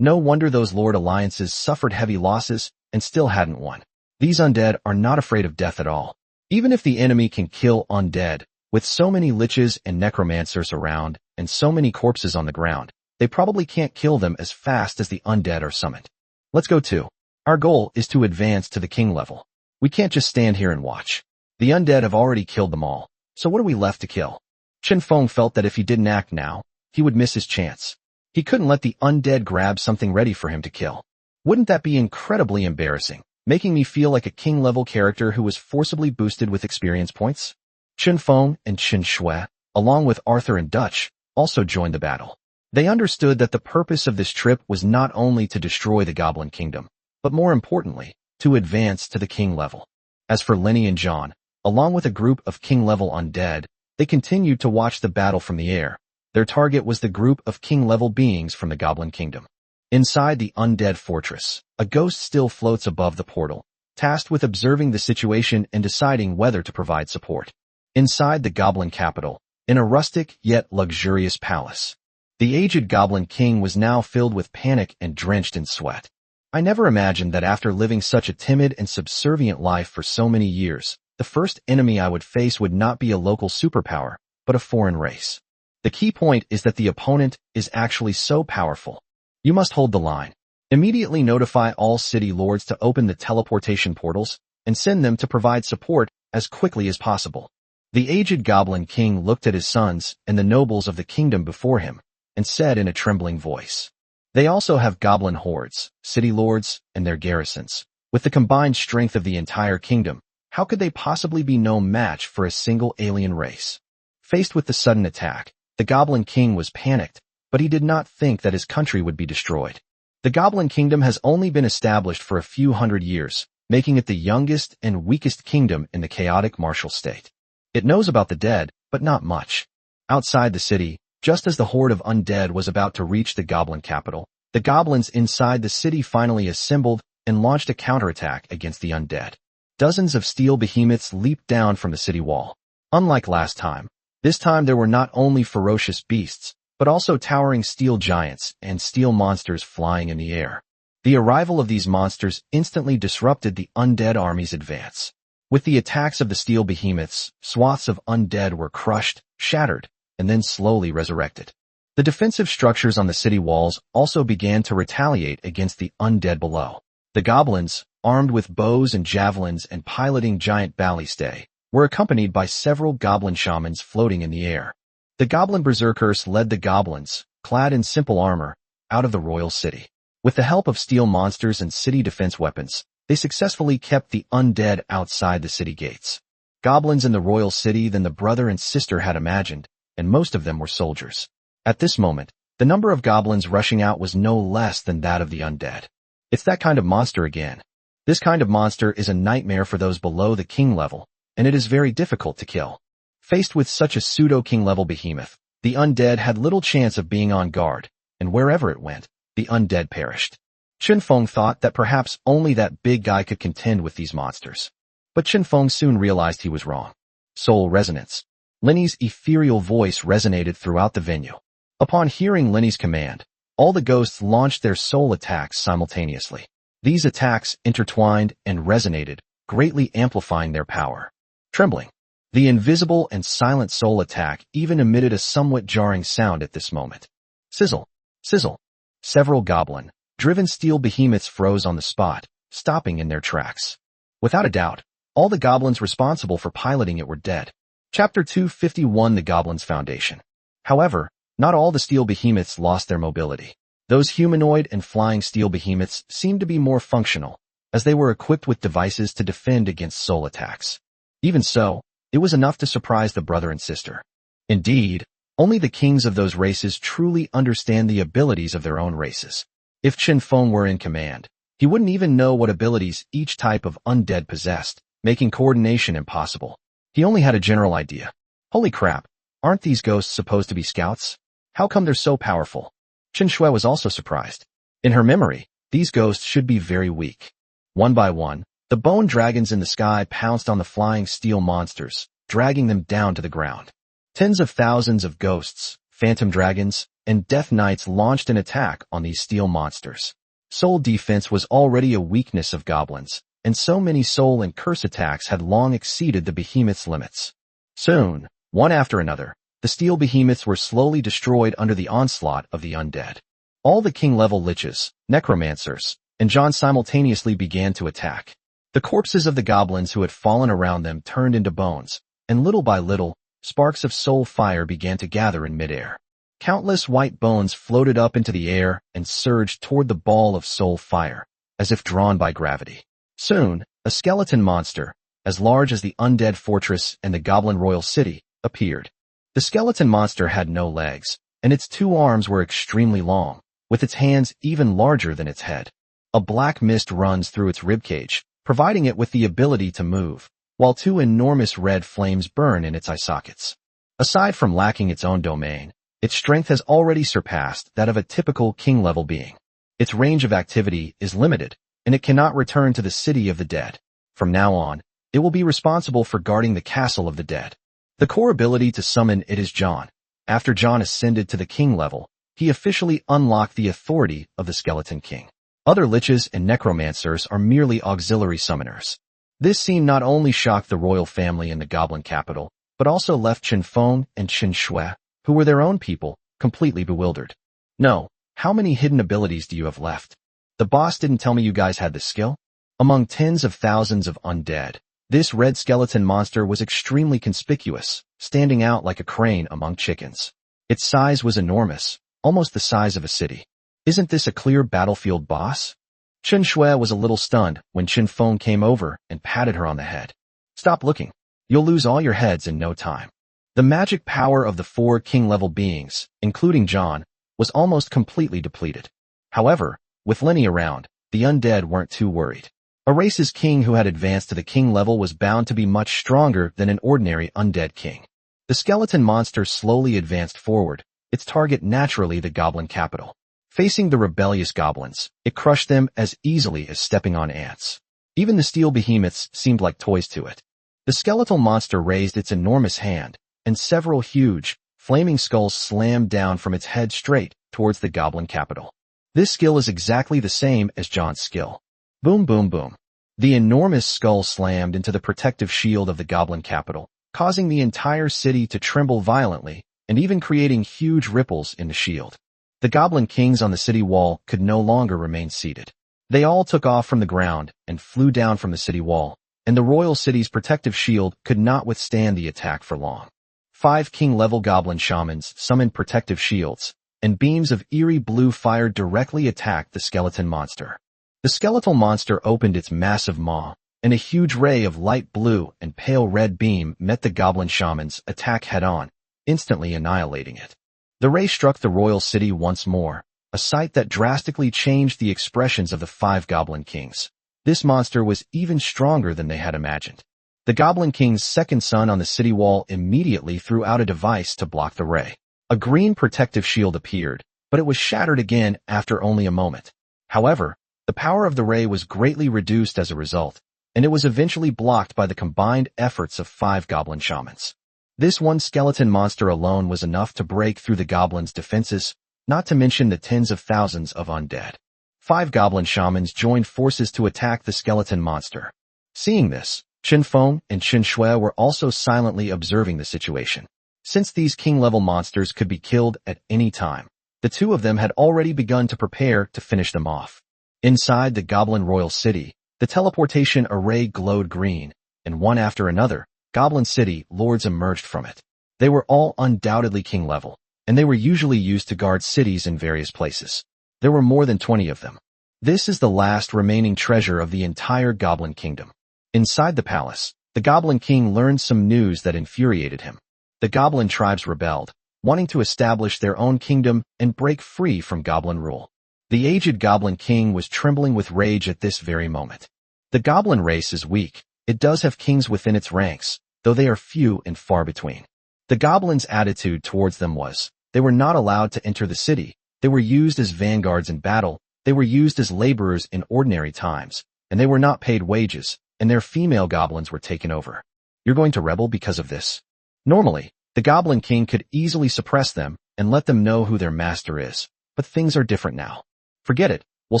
No wonder those Lord Alliances suffered heavy losses and still hadn't won. These undead are not afraid of death at all. Even if the enemy can kill undead, with so many liches and necromancers around and so many corpses on the ground, they probably can't kill them as fast as the undead are summoned. Let's go too. Our goal is to advance to the king level. We can't just stand here and watch. The undead have already killed them all, so what are we left to kill? Chen Feng felt that if he didn't act now, he would miss his chance. He couldn't let the undead grab something ready for him to kill. Wouldn't that be incredibly embarrassing, making me feel like a king-level character who was forcibly boosted with experience points? Chen Feng and Chen Shui, along with Arthur and Dutch, also joined the battle. They understood that the purpose of this trip was not only to destroy the Goblin Kingdom, but more importantly, to advance to the king level. As for Lenny and John, along with a group of king-level undead, they continued to watch the battle from the air. Their target was the group of king-level beings from the Goblin Kingdom. Inside the undead fortress, a ghost still floats above the portal, tasked with observing the situation and deciding whether to provide support. Inside the Goblin capital, in a rustic yet luxurious palace, the aged Goblin King was now filled with panic and drenched in sweat. I never imagined that after living such a timid and subservient life for so many years, the first enemy I would face would not be a local superpower, but a foreign race. The key point is that the opponent is actually so powerful. You must hold the line. Immediately notify all city lords to open the teleportation portals and send them to provide support as quickly as possible. The aged Goblin King looked at his sons and the nobles of the kingdom before him and said in a trembling voice, "They also have goblin hordes, city lords, and their garrisons. With the combined strength of the entire kingdom, how could they possibly be no match for a single alien race?" Faced with the sudden attack, the Goblin King was panicked, but he did not think that his country would be destroyed. The Goblin Kingdom has only been established for a few hundred years, making it the youngest and weakest kingdom in the chaotic martial state. It knows about the dead, but not much. Outside the city, just as the horde of undead was about to reach the Goblin capital, the goblins inside the city finally assembled and launched a counterattack against the undead. Dozens of steel behemoths leaped down from the city wall. Unlike last time, this time there were not only ferocious beasts, but also towering steel giants and steel monsters flying in the air. The arrival of these monsters instantly disrupted the undead army's advance. With the attacks of the steel behemoths, swaths of undead were crushed, shattered, and then slowly resurrected. The defensive structures on the city walls also began to retaliate against the undead below. The goblins, armed with bows and javelins and piloting giant ballistae, were accompanied by several goblin shamans floating in the air. The goblin berserkers led the goblins, clad in simple armor, out of the royal city. With the help of steel monsters and city defense weapons, they successfully kept the undead outside the city gates. Goblins in the royal city than the brother and sister had imagined, and most of them were soldiers. At this moment, the number of goblins rushing out was no less than that of the undead. It's that kind of monster again. This kind of monster is a nightmare for those below the king level, and it is very difficult to kill. Faced with such a pseudo-king level behemoth, the undead had little chance of being on guard, and wherever it went, the undead perished. Chen Feng thought that perhaps only that big guy could contend with these monsters. But Chen Feng soon realized he was wrong. Soul resonance. Lenny's ethereal voice resonated throughout the venue. Upon hearing Lenny's command, all the ghosts launched their soul attacks simultaneously. These attacks intertwined and resonated, greatly amplifying their power. Trembling. The invisible and silent soul attack even emitted a somewhat jarring sound at this moment. Sizzle. Sizzle. Several goblin-driven steel behemoths froze on the spot, stopping in their tracks. Without a doubt, all the goblins responsible for piloting it were dead. Chapter 251: The Goblins' Foundation. However, not all the steel behemoths lost their mobility. Those humanoid and flying steel behemoths seemed to be more functional, as they were equipped with devices to defend against soul attacks. Even so, it was enough to surprise the brother and sister. Indeed, only the kings of those races truly understand the abilities of their own races. If Chen Feng were in command, he wouldn't even know what abilities each type of undead possessed, making coordination impossible. He only had a general idea. Holy crap, aren't these ghosts supposed to be scouts? How come they're so powerful? Chen Shui was also surprised. In her memory, These ghosts should be very weak. One by one, the bone dragons in the sky pounced on the flying steel monsters, dragging them down to the ground. Tens of thousands of ghosts, phantom dragons, and death knights launched an attack on these steel monsters. Soul defense was already a weakness of goblins, and so many soul and curse attacks had long exceeded the behemoth's limits. Soon, one after another, the steel behemoths were slowly destroyed under the onslaught of the undead. All the king-level liches, necromancers, and John simultaneously began to attack. The corpses of the goblins who had fallen around them turned into bones, and little by little, sparks of soul fire began to gather in midair. Countless white bones floated up into the air and surged toward the ball of soul fire, as if drawn by gravity. Soon, a skeleton monster, as large as the undead fortress and the goblin royal city, appeared. The skeleton monster had no legs, and its two arms were extremely long, with its hands even larger than its head. A black mist runs through its ribcage, providing it with the ability to move, while two enormous red flames burn in its eye sockets. Aside from lacking its own domain, its strength has already surpassed that of a typical king-level being. Its range of activity is limited, and it cannot return to the city of the dead. From now on, it will be responsible for guarding the castle of the dead. The core ability to summon it is John. After John ascended to the king level, he officially unlocked the authority of the Skeleton King. Other liches and necromancers are merely auxiliary summoners. This scene not only shocked the royal family in the goblin capital, but also left Chen Feng and Chen Shui, who were their own people, completely bewildered. No, how many hidden abilities do you have left? The boss didn't tell me you guys had this skill? Among tens of thousands of undead, this red skeleton monster was extremely conspicuous, standing out like a crane among chickens. Its size was enormous, almost the size of a city. Isn't this a clear battlefield boss? Chen Shui was a little stunned when Chen Feng came over and patted her on the head. Stop looking. You'll lose all your heads in no time. The magic power of the four king-level beings, including John, was almost completely depleted. However, with Lenny around, the undead weren't too worried. A race's king who had advanced to the king level was bound to be much stronger than an ordinary undead king. The skeleton monster slowly advanced forward, its target naturally the goblin capital. Facing the rebellious goblins, it crushed them as easily as stepping on ants. Even the steel behemoths seemed like toys to it. The skeletal monster raised its enormous hand, and several huge, flaming skulls slammed down from its head straight towards the goblin capital. This skill is exactly the same as John's skill. Boom boom boom. The enormous skull slammed into the protective shield of the goblin capital, causing the entire city to tremble violently, and even creating huge ripples in the shield. The goblin kings on the city wall could no longer remain seated. They all took off from the ground and flew down from the city wall, and the royal city's protective shield could not withstand the attack for long. 5 king-level goblin shamans summoned protective shields, and beams of eerie blue fire directly attacked the skeleton monster. The skeletal monster opened its massive maw, and a huge ray of light blue and pale red beam met the goblin shaman's attack head-on, instantly annihilating it. The ray struck the royal city once more, a sight that drastically changed the expressions of the 5 goblin kings. This monster was even stronger than they had imagined. The goblin king's second son on the city wall immediately threw out a device to block the ray. A green protective shield appeared, but it was shattered again after only a moment. However, the power of the ray was greatly reduced as a result, and it was eventually blocked by the combined efforts of 5 goblin shamans. This one skeleton monster alone was enough to break through the goblins' defenses, not to mention the tens of thousands of undead. 5 goblin shamans joined forces to attack the skeleton monster. Seeing this, Chen Feng and Chen Shui were also silently observing the situation. Since these king-level monsters could be killed at any time, the two of them had already begun to prepare to finish them off. Inside the goblin royal city, the teleportation array glowed green, and one after another, goblin city lords emerged from it. They were all undoubtedly king-level, and they were usually used to guard cities in various places. There were more than 20 of them. This is the last remaining treasure of the entire goblin kingdom. Inside the palace, the goblin king learned some news that infuriated him. The goblin tribes rebelled, wanting to establish their own kingdom and break free from goblin rule. The aged goblin king was trembling with rage at this very moment. The goblin race is weak. It does have kings within its ranks, though they are few and far between. The goblins' attitude towards them was, they were not allowed to enter the city, they were used as vanguards in battle, They were used as laborers in ordinary times, and they were not paid wages, and their female goblins were taken over. You're going to rebel because of this? Normally, the Goblin King could easily suppress them and let them know who their master is, but things are different now. Forget it, we'll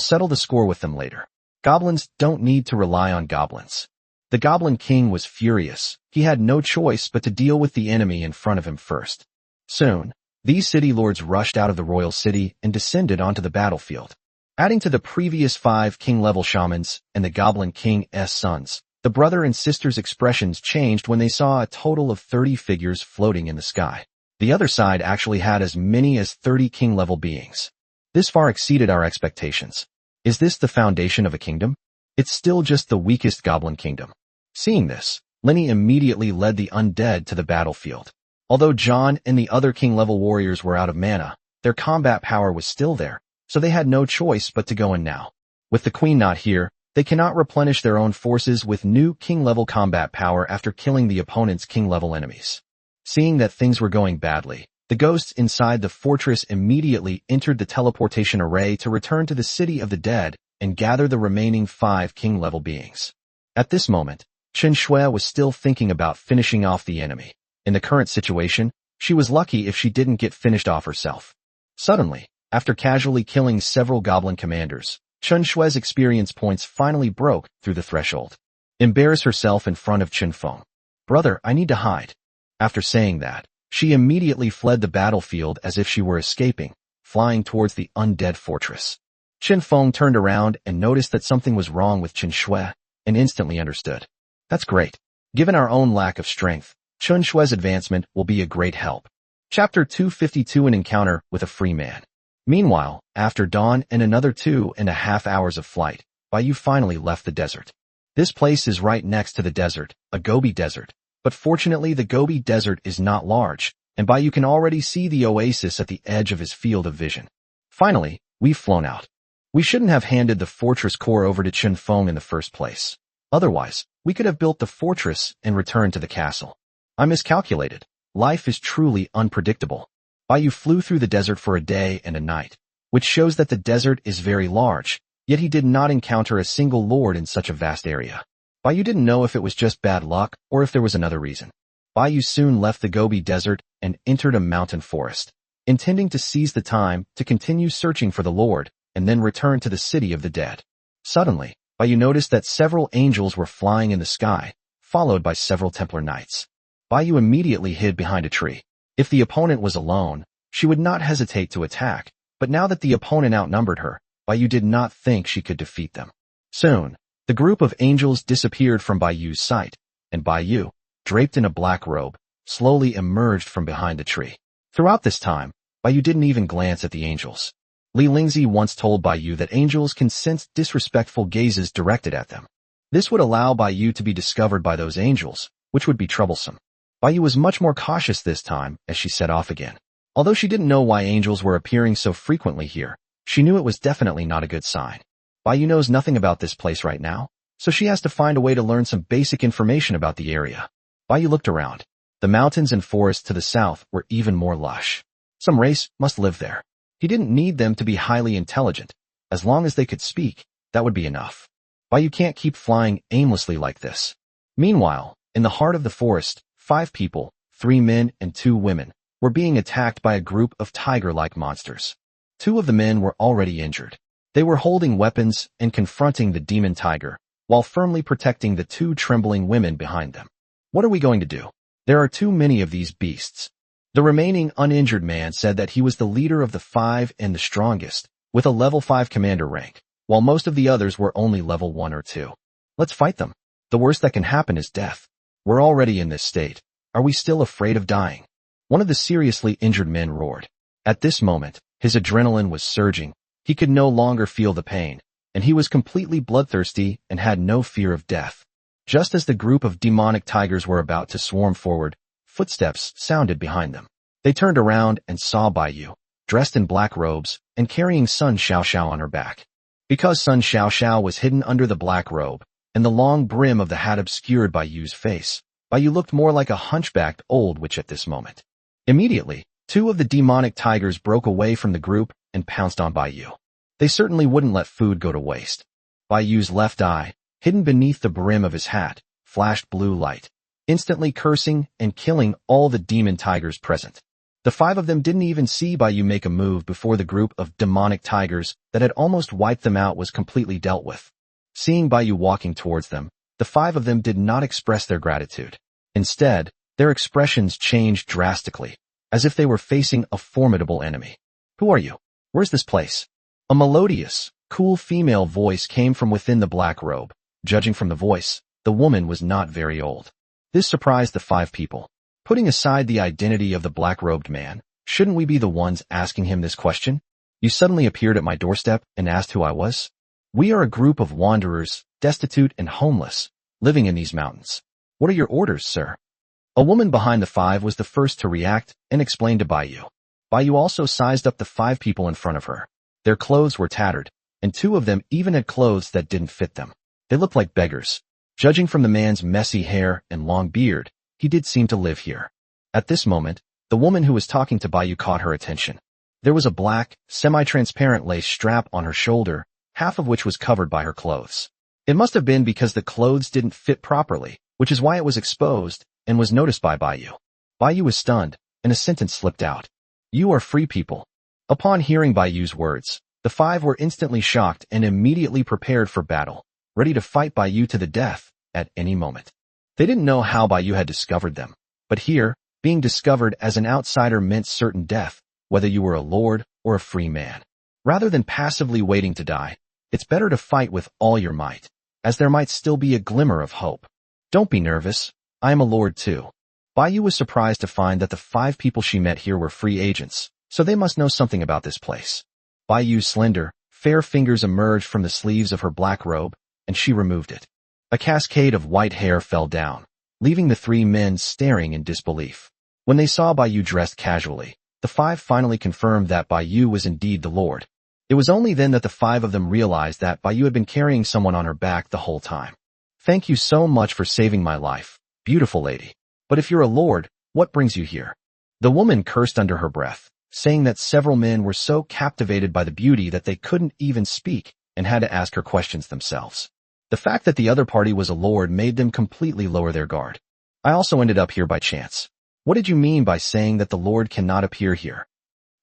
settle the score with them later. Goblins don't need to rely on goblins. The Goblin King was furious. He had no choice but to deal with the enemy in front of him first. Soon, these city lords rushed out of the royal city and descended onto the battlefield. Adding to the previous 5 king-level shamans and the Goblin King's sons, the brother and sister's expressions changed when they saw a total of 30 figures floating in the sky. The other side actually had as many as 30 king-level beings. This far exceeded our expectations. Is this the foundation of a kingdom? It's still just the weakest goblin kingdom. Seeing this, Lenny immediately led the undead to the battlefield. Although John and the other king-level warriors were out of mana, their combat power was still there, so they had no choice but to go in now. With the queen not here, they cannot replenish their own forces with new king-level combat power after killing the opponent's king-level enemies. Seeing that things were going badly, the ghosts inside the fortress immediately entered the teleportation array to return to the city of the dead and gather the remaining 5 king-level beings. At this moment, Chen Shui was still thinking about finishing off the enemy. In the current situation, she was lucky if she didn't get finished off herself. Suddenly, after casually killing several goblin commanders, Chen Shui's experience points finally broke through the threshold. Embarrass herself in front of Chen Feng. Brother, I need to hide. After saying that, she immediately fled the battlefield as if she were escaping, flying towards the undead fortress. Chen Feng turned around and noticed that something was wrong with Chen Shui, and instantly understood. That's great. Given our own lack of strength, Chen Shui's advancement will be a great help. Chapter 252 An Encounter with a Free Man. Meanwhile, after dawn and another 2.5 hours of flight, Baiyu finally left the desert. This place is right next to the desert, a Gobi Desert, but fortunately the Gobi Desert is not large, and Baiyu can already see the oasis at the edge of his field of vision. Finally, we've flown out. We shouldn't have handed the fortress core over to Chen Feng in the first place. Otherwise, we could have built the fortress and returned to the castle. I miscalculated. Life is truly unpredictable. Baiyu flew through the desert for a day and a night, which shows that the desert is very large, yet he did not encounter a single lord in such a vast area. Baiyu didn't know if it was just bad luck or if there was another reason. Baiyu soon left the Gobi Desert and entered a mountain forest, intending to seize the time to continue searching for the lord and then return to the city of the dead. Suddenly, Baiyu noticed that several angels were flying in the sky, followed by several Templar knights. Baiyu immediately hid behind a tree. If the opponent was alone, she would not hesitate to attack, but now that the opponent outnumbered her, Baiyu did not think she could defeat them. Soon, the group of angels disappeared from Baiyu's sight, and Baiyu, draped in a black robe, slowly emerged from behind the tree. Throughout this time, Baiyu didn't even glance at the angels. Li Lingzi once told Baiyu that angels can sense disrespectful gazes directed at them. This would allow Baiyu to be discovered by those angels, which would be troublesome. Baiyu was much more cautious this time as she set off again. Although she didn't know why angels were appearing so frequently here, she knew it was definitely not a good sign. Baiyu knows nothing about this place right now, so she has to find a way to learn some basic information about the area. Baiyu looked around. The mountains and forests to the south were even more lush. Some race must live there. He didn't need them to be highly intelligent. As long as they could speak, that would be enough. Baiyu can't keep flying aimlessly like this. Meanwhile, in the heart of the forest, 5 people, 3 men and 2 women, were being attacked by a group of tiger-like monsters. 2 of the men were already injured. They were holding weapons and confronting the demon tiger, while firmly protecting the 2 trembling women behind them. What are we going to do? There are too many of these beasts. The remaining uninjured man said that he was the leader of the 5 and the strongest, with a level 5 commander rank, while most of the others were only level 1 or 2. Let's fight them. The worst that can happen is death. We're already in this state. Are we still afraid of dying? One of the seriously injured men roared. At this moment, his adrenaline was surging. He could no longer feel the pain, and he was completely bloodthirsty and had no fear of death. Just as the group of demonic tigers were about to swarm forward, footsteps sounded behind them. They turned around and saw Baiyu, dressed in black robes and carrying Sun Xiaoxiao on her back. Because Sun Xiaoxiao was hidden under the black robe, and the long brim of the hat obscured Baiyu's face, Baiyu looked more like a hunchbacked old witch at this moment. Immediately, 2 of the demonic tigers broke away from the group and pounced on Baiyu. They certainly wouldn't let food go to waste. Bai Yu's left eye, hidden beneath the brim of his hat, flashed blue light, instantly cursing and killing all the demon tigers present. The 5 of them didn't even see Bai Yu make a move before the group of demonic tigers that had almost wiped them out was completely dealt with. Seeing Bai Yu walking towards them, the 5 of them did not express their gratitude. Instead, their expressions changed drastically, as if they were facing a formidable enemy. Who are you? Where's this place? A melodious, cool female voice came from within the black robe. Judging from the voice, the woman was not very old. This surprised the 5 people. Putting aside the identity of the black-robed man, shouldn't we be the ones asking him this question? You suddenly appeared at my doorstep and asked who I was? We are a group of wanderers, destitute and homeless, living in these mountains. What are your orders, sir? A woman behind the 5 was the first to react and explain to Bai Yu. Bai Yu also sized up the 5 people in front of her. Their clothes were tattered, and 2 of them even had clothes that didn't fit them. They looked like beggars. Judging from the man's messy hair and long beard, he did seem to live here. At this moment, the woman who was talking to Bai Yu caught her attention. There was a black, semi-transparent lace strap on her shoulder, half of which was covered by her clothes. It must have been because the clothes didn't fit properly, which is why it was exposed and was noticed by Bai Yu. Bai Yu was stunned, and a sentence slipped out. You are free people. Upon hearing Bai Yu's words, the 5 were instantly shocked and immediately prepared for battle, ready to fight Bai Yu to the death at any moment. They didn't know how Bai Yu had discovered them, but here, being discovered as an outsider meant certain death, whether you were a lord or a free man. Rather than passively waiting to die, it's better to fight with all your might, as there might still be a glimmer of hope. Don't be nervous. I am a lord too. Bai Yu was surprised to find that the 5 people she met here were free agents, so they must know something about this place. Bai Yu's slender, fair fingers emerged from the sleeves of her black robe, and she removed it. A cascade of white hair fell down, leaving the 3 men staring in disbelief. When they saw Bai Yu dressed casually, the 5 finally confirmed that Bai Yu was indeed the lord. It was only then that the 5 of them realized that Bai Yu had been carrying someone on her back the whole time. Thank you so much for saving my life, beautiful lady. But if you're a lord, what brings you here? The woman cursed under her breath, saying that several men were so captivated by the beauty that they couldn't even speak and had to ask her questions themselves. The fact that the other party was a lord made them completely lower their guard. I also ended up here by chance. What did you mean by saying that the lord cannot appear here?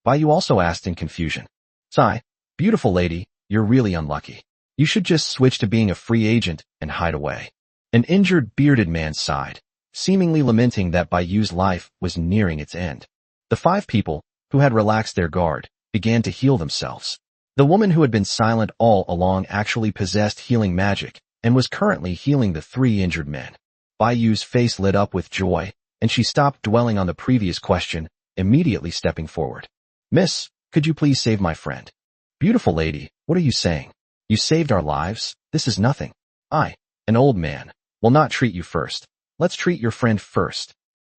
Bai Yu also asked in confusion. Sigh, beautiful lady, you're really unlucky. You should just switch to being a free agent and hide away. An injured, bearded man sighed, seemingly lamenting that Bai Yu's life was nearing its end. The 5 people, who had relaxed their guard, began to heal themselves. The woman who had been silent all along actually possessed healing magic and was currently healing the 3 injured men. Bai Yu's face lit up with joy, and she stopped dwelling on the previous question, immediately stepping forward. Miss, could you please save my friend? Beautiful lady, what are you saying? You saved our lives? This is nothing. I, an old man, will not treat you first. Let's treat your friend first.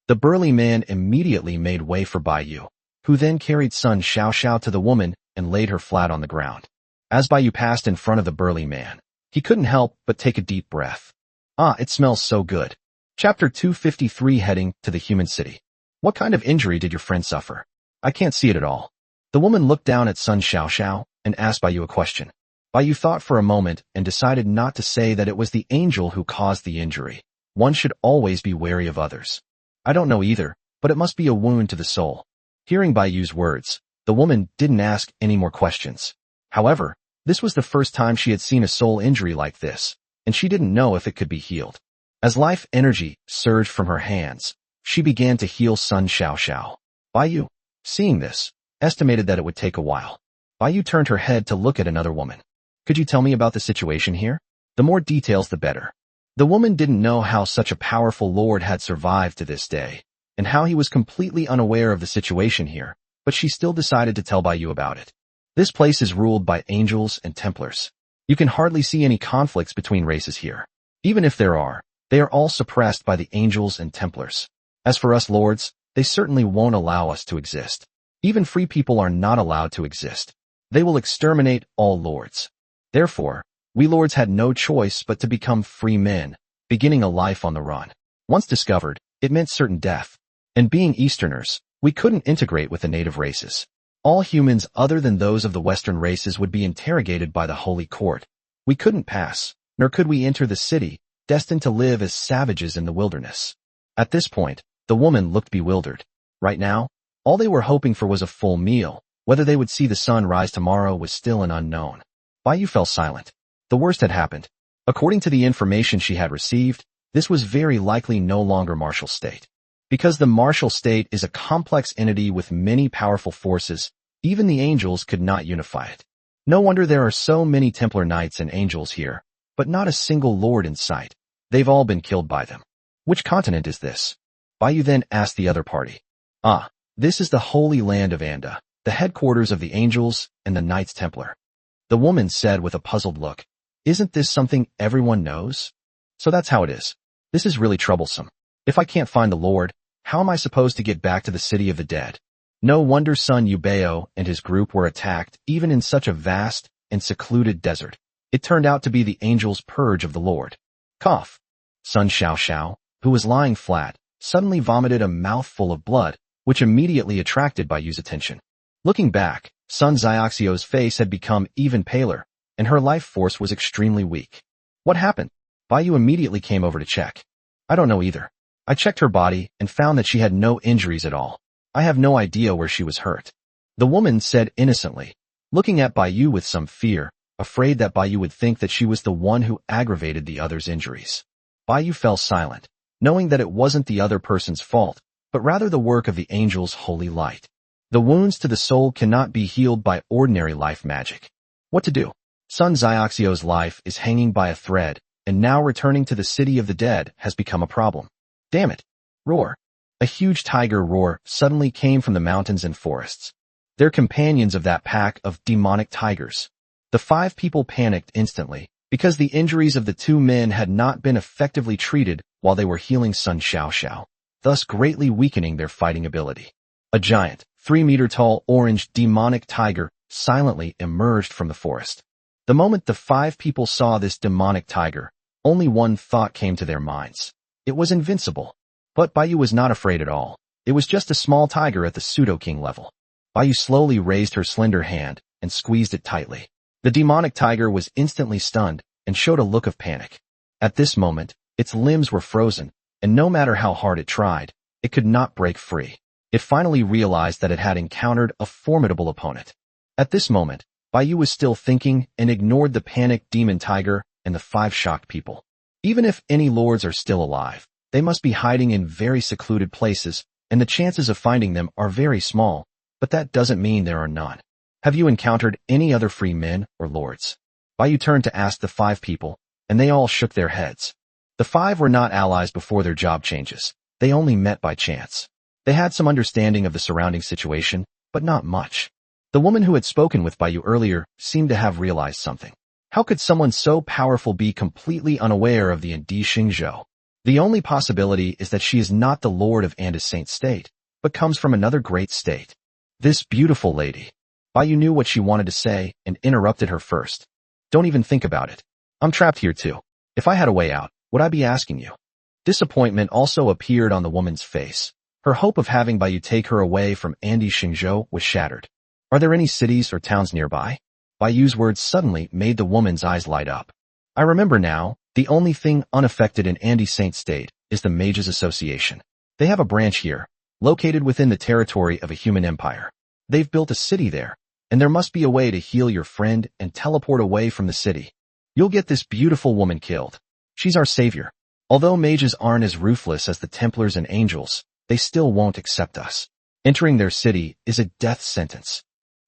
The burly man immediately made way for Bai Yu, who then carried Sun Xiaoxiao to the woman and laid her flat on the ground. As Bai Yu passed in front of the burly man, he couldn't help but take a deep breath. Ah, it smells so good. Chapter 253 Heading to the Human City. What kind of injury did your friend suffer? I can't see it at all. The woman looked down at Sun Xiaoxiao and asked Bai Yu a question. Bai Yu thought for a moment and decided not to say that it was the angel who caused the injury. One should always be wary of others. I don't know either, but it must be a wound to the soul. Hearing Bai Yu's words, the woman didn't ask any more questions. However, this was the first time she had seen a soul injury like this, and she didn't know if it could be healed. As life energy surged from her hands, she began to heal Sun Xiaoxiao. Bai Yu, seeing this, estimated that it would take a while. Bai Yu turned her head to look at another woman. Could you tell me about the situation here? The more details the better. The woman didn't know how such a powerful lord had survived to this day, and how he was completely unaware of the situation here, but she still decided to tell Bai Yu about it. This place is ruled by angels and Templars. You can hardly see any conflicts between races here. Even if there are, they are all suppressed by the angels and Templars. As for us lords, they certainly won't allow us to exist. Even free people are not allowed to exist. They will exterminate all lords. Therefore, we lords had no choice but to become free men, beginning a life on the run. Once discovered, it meant certain death. And being Easterners, we couldn't integrate with the native races. All humans other than those of the Western races would be interrogated by the Holy Court. We couldn't pass, nor could we enter the city, destined to live as savages in the wilderness. At this point, the woman looked bewildered. Right now, all they were hoping for was a full meal. Whether they would see the sun rise tomorrow was still an unknown. Bai Yu fell silent. The worst had happened. According to the information she had received, this was very likely no longer martial state. Because the martial state is a complex entity with many powerful forces, even the angels could not unify it. No wonder there are so many Templar knights and angels here, but not a single lord in sight. They've all been killed by them. Which continent is this? Bai Yu then asked the other party. This is the Holy Land of Anda, the headquarters of the angels and the Knights Templar. The woman said with a puzzled look, isn't this something everyone knows? So that's how it is. This is really troublesome. If I can't find the Lord, how am I supposed to get back to the city of the dead? No wonder Sun Yubao and his group were attacked even in such a vast and secluded desert. It turned out to be the angels' purge of the Lord. Cough. Sun Xiaoxiao, who was lying flat, suddenly vomited a mouthful of blood, which immediately attracted Bai Yu's attention. Looking back, Sun Xiaoxiao's face had become even paler, and her life force was extremely weak. What happened? Bai Yu immediately came over to check. I don't know either. I checked her body and found that she had no injuries at all. I have no idea where she was hurt. The woman said innocently, looking at Bai Yu with some fear, afraid that Bai Yu would think that she was the one who aggravated the other's injuries. Bai Yu fell silent, knowing that it wasn't the other person's fault, but rather the work of the angel's holy light. The wounds to the soul cannot be healed by ordinary life magic. What to do? Sun Xiaoxiao's life is hanging by a thread, and now returning to the city of the dead has become a problem. Damn it! Roar! A huge tiger roar suddenly came from the mountains and forests. They're companions of that pack of demonic tigers. The 5 people panicked instantly, because the injuries of the 2 men had not been effectively treated while they were healing Sun Xiaoxiao, thus greatly weakening their fighting ability. A giant, 3-meter-tall orange demonic tiger silently emerged from the forest. The moment the 5 people saw this demonic tiger, only one thought came to their minds. It was invincible. But Bai Yu was not afraid at all. It was just a small tiger at the pseudo-king level. Bai Yu slowly raised her slender hand and squeezed it tightly. The demonic tiger was instantly stunned and showed a look of panic. At this moment, its limbs were frozen, and no matter how hard it tried, it could not break free. It finally realized that it had encountered a formidable opponent. At this moment, Bai Yu was still thinking and ignored the panicked demon tiger and the 5 shocked people. Even if any lords are still alive, they must be hiding in very secluded places, and the chances of finding them are very small, but that doesn't mean there are none. Have you encountered any other free men or lords? Bai Yu turned to ask the 5 people, and they all shook their heads. The 5 were not allies before their job changes. They only met by chance. They had some understanding of the surrounding situation, but not much. The woman who had spoken with Bai Yu earlier seemed to have realized something. How could someone so powerful be completely unaware of the Andi Xingzhou? The only possibility is that she is not the lord of Anda's Saint State, but comes from another great state. This beautiful lady. Bai Yu knew what she wanted to say and interrupted her first. Don't even think about it. I'm trapped here too. If I had a way out, would I be asking you? Disappointment also appeared on the woman's face. Her hope of having Bai Yu take her away from Andi Xingzhou was shattered. Are there any cities or towns nearby? Bai Yu's words suddenly made the woman's eyes light up. I remember now, the only thing unaffected in Andi Saint State is the Mages Association. They have a branch here, located within the territory of a human empire. They've built a city there, and there must be a way to heal your friend and teleport away from the city. You'll get this beautiful woman killed. She's our savior. Although mages aren't as ruthless as the Templars and angels, they still won't accept us. Entering their city is a death sentence.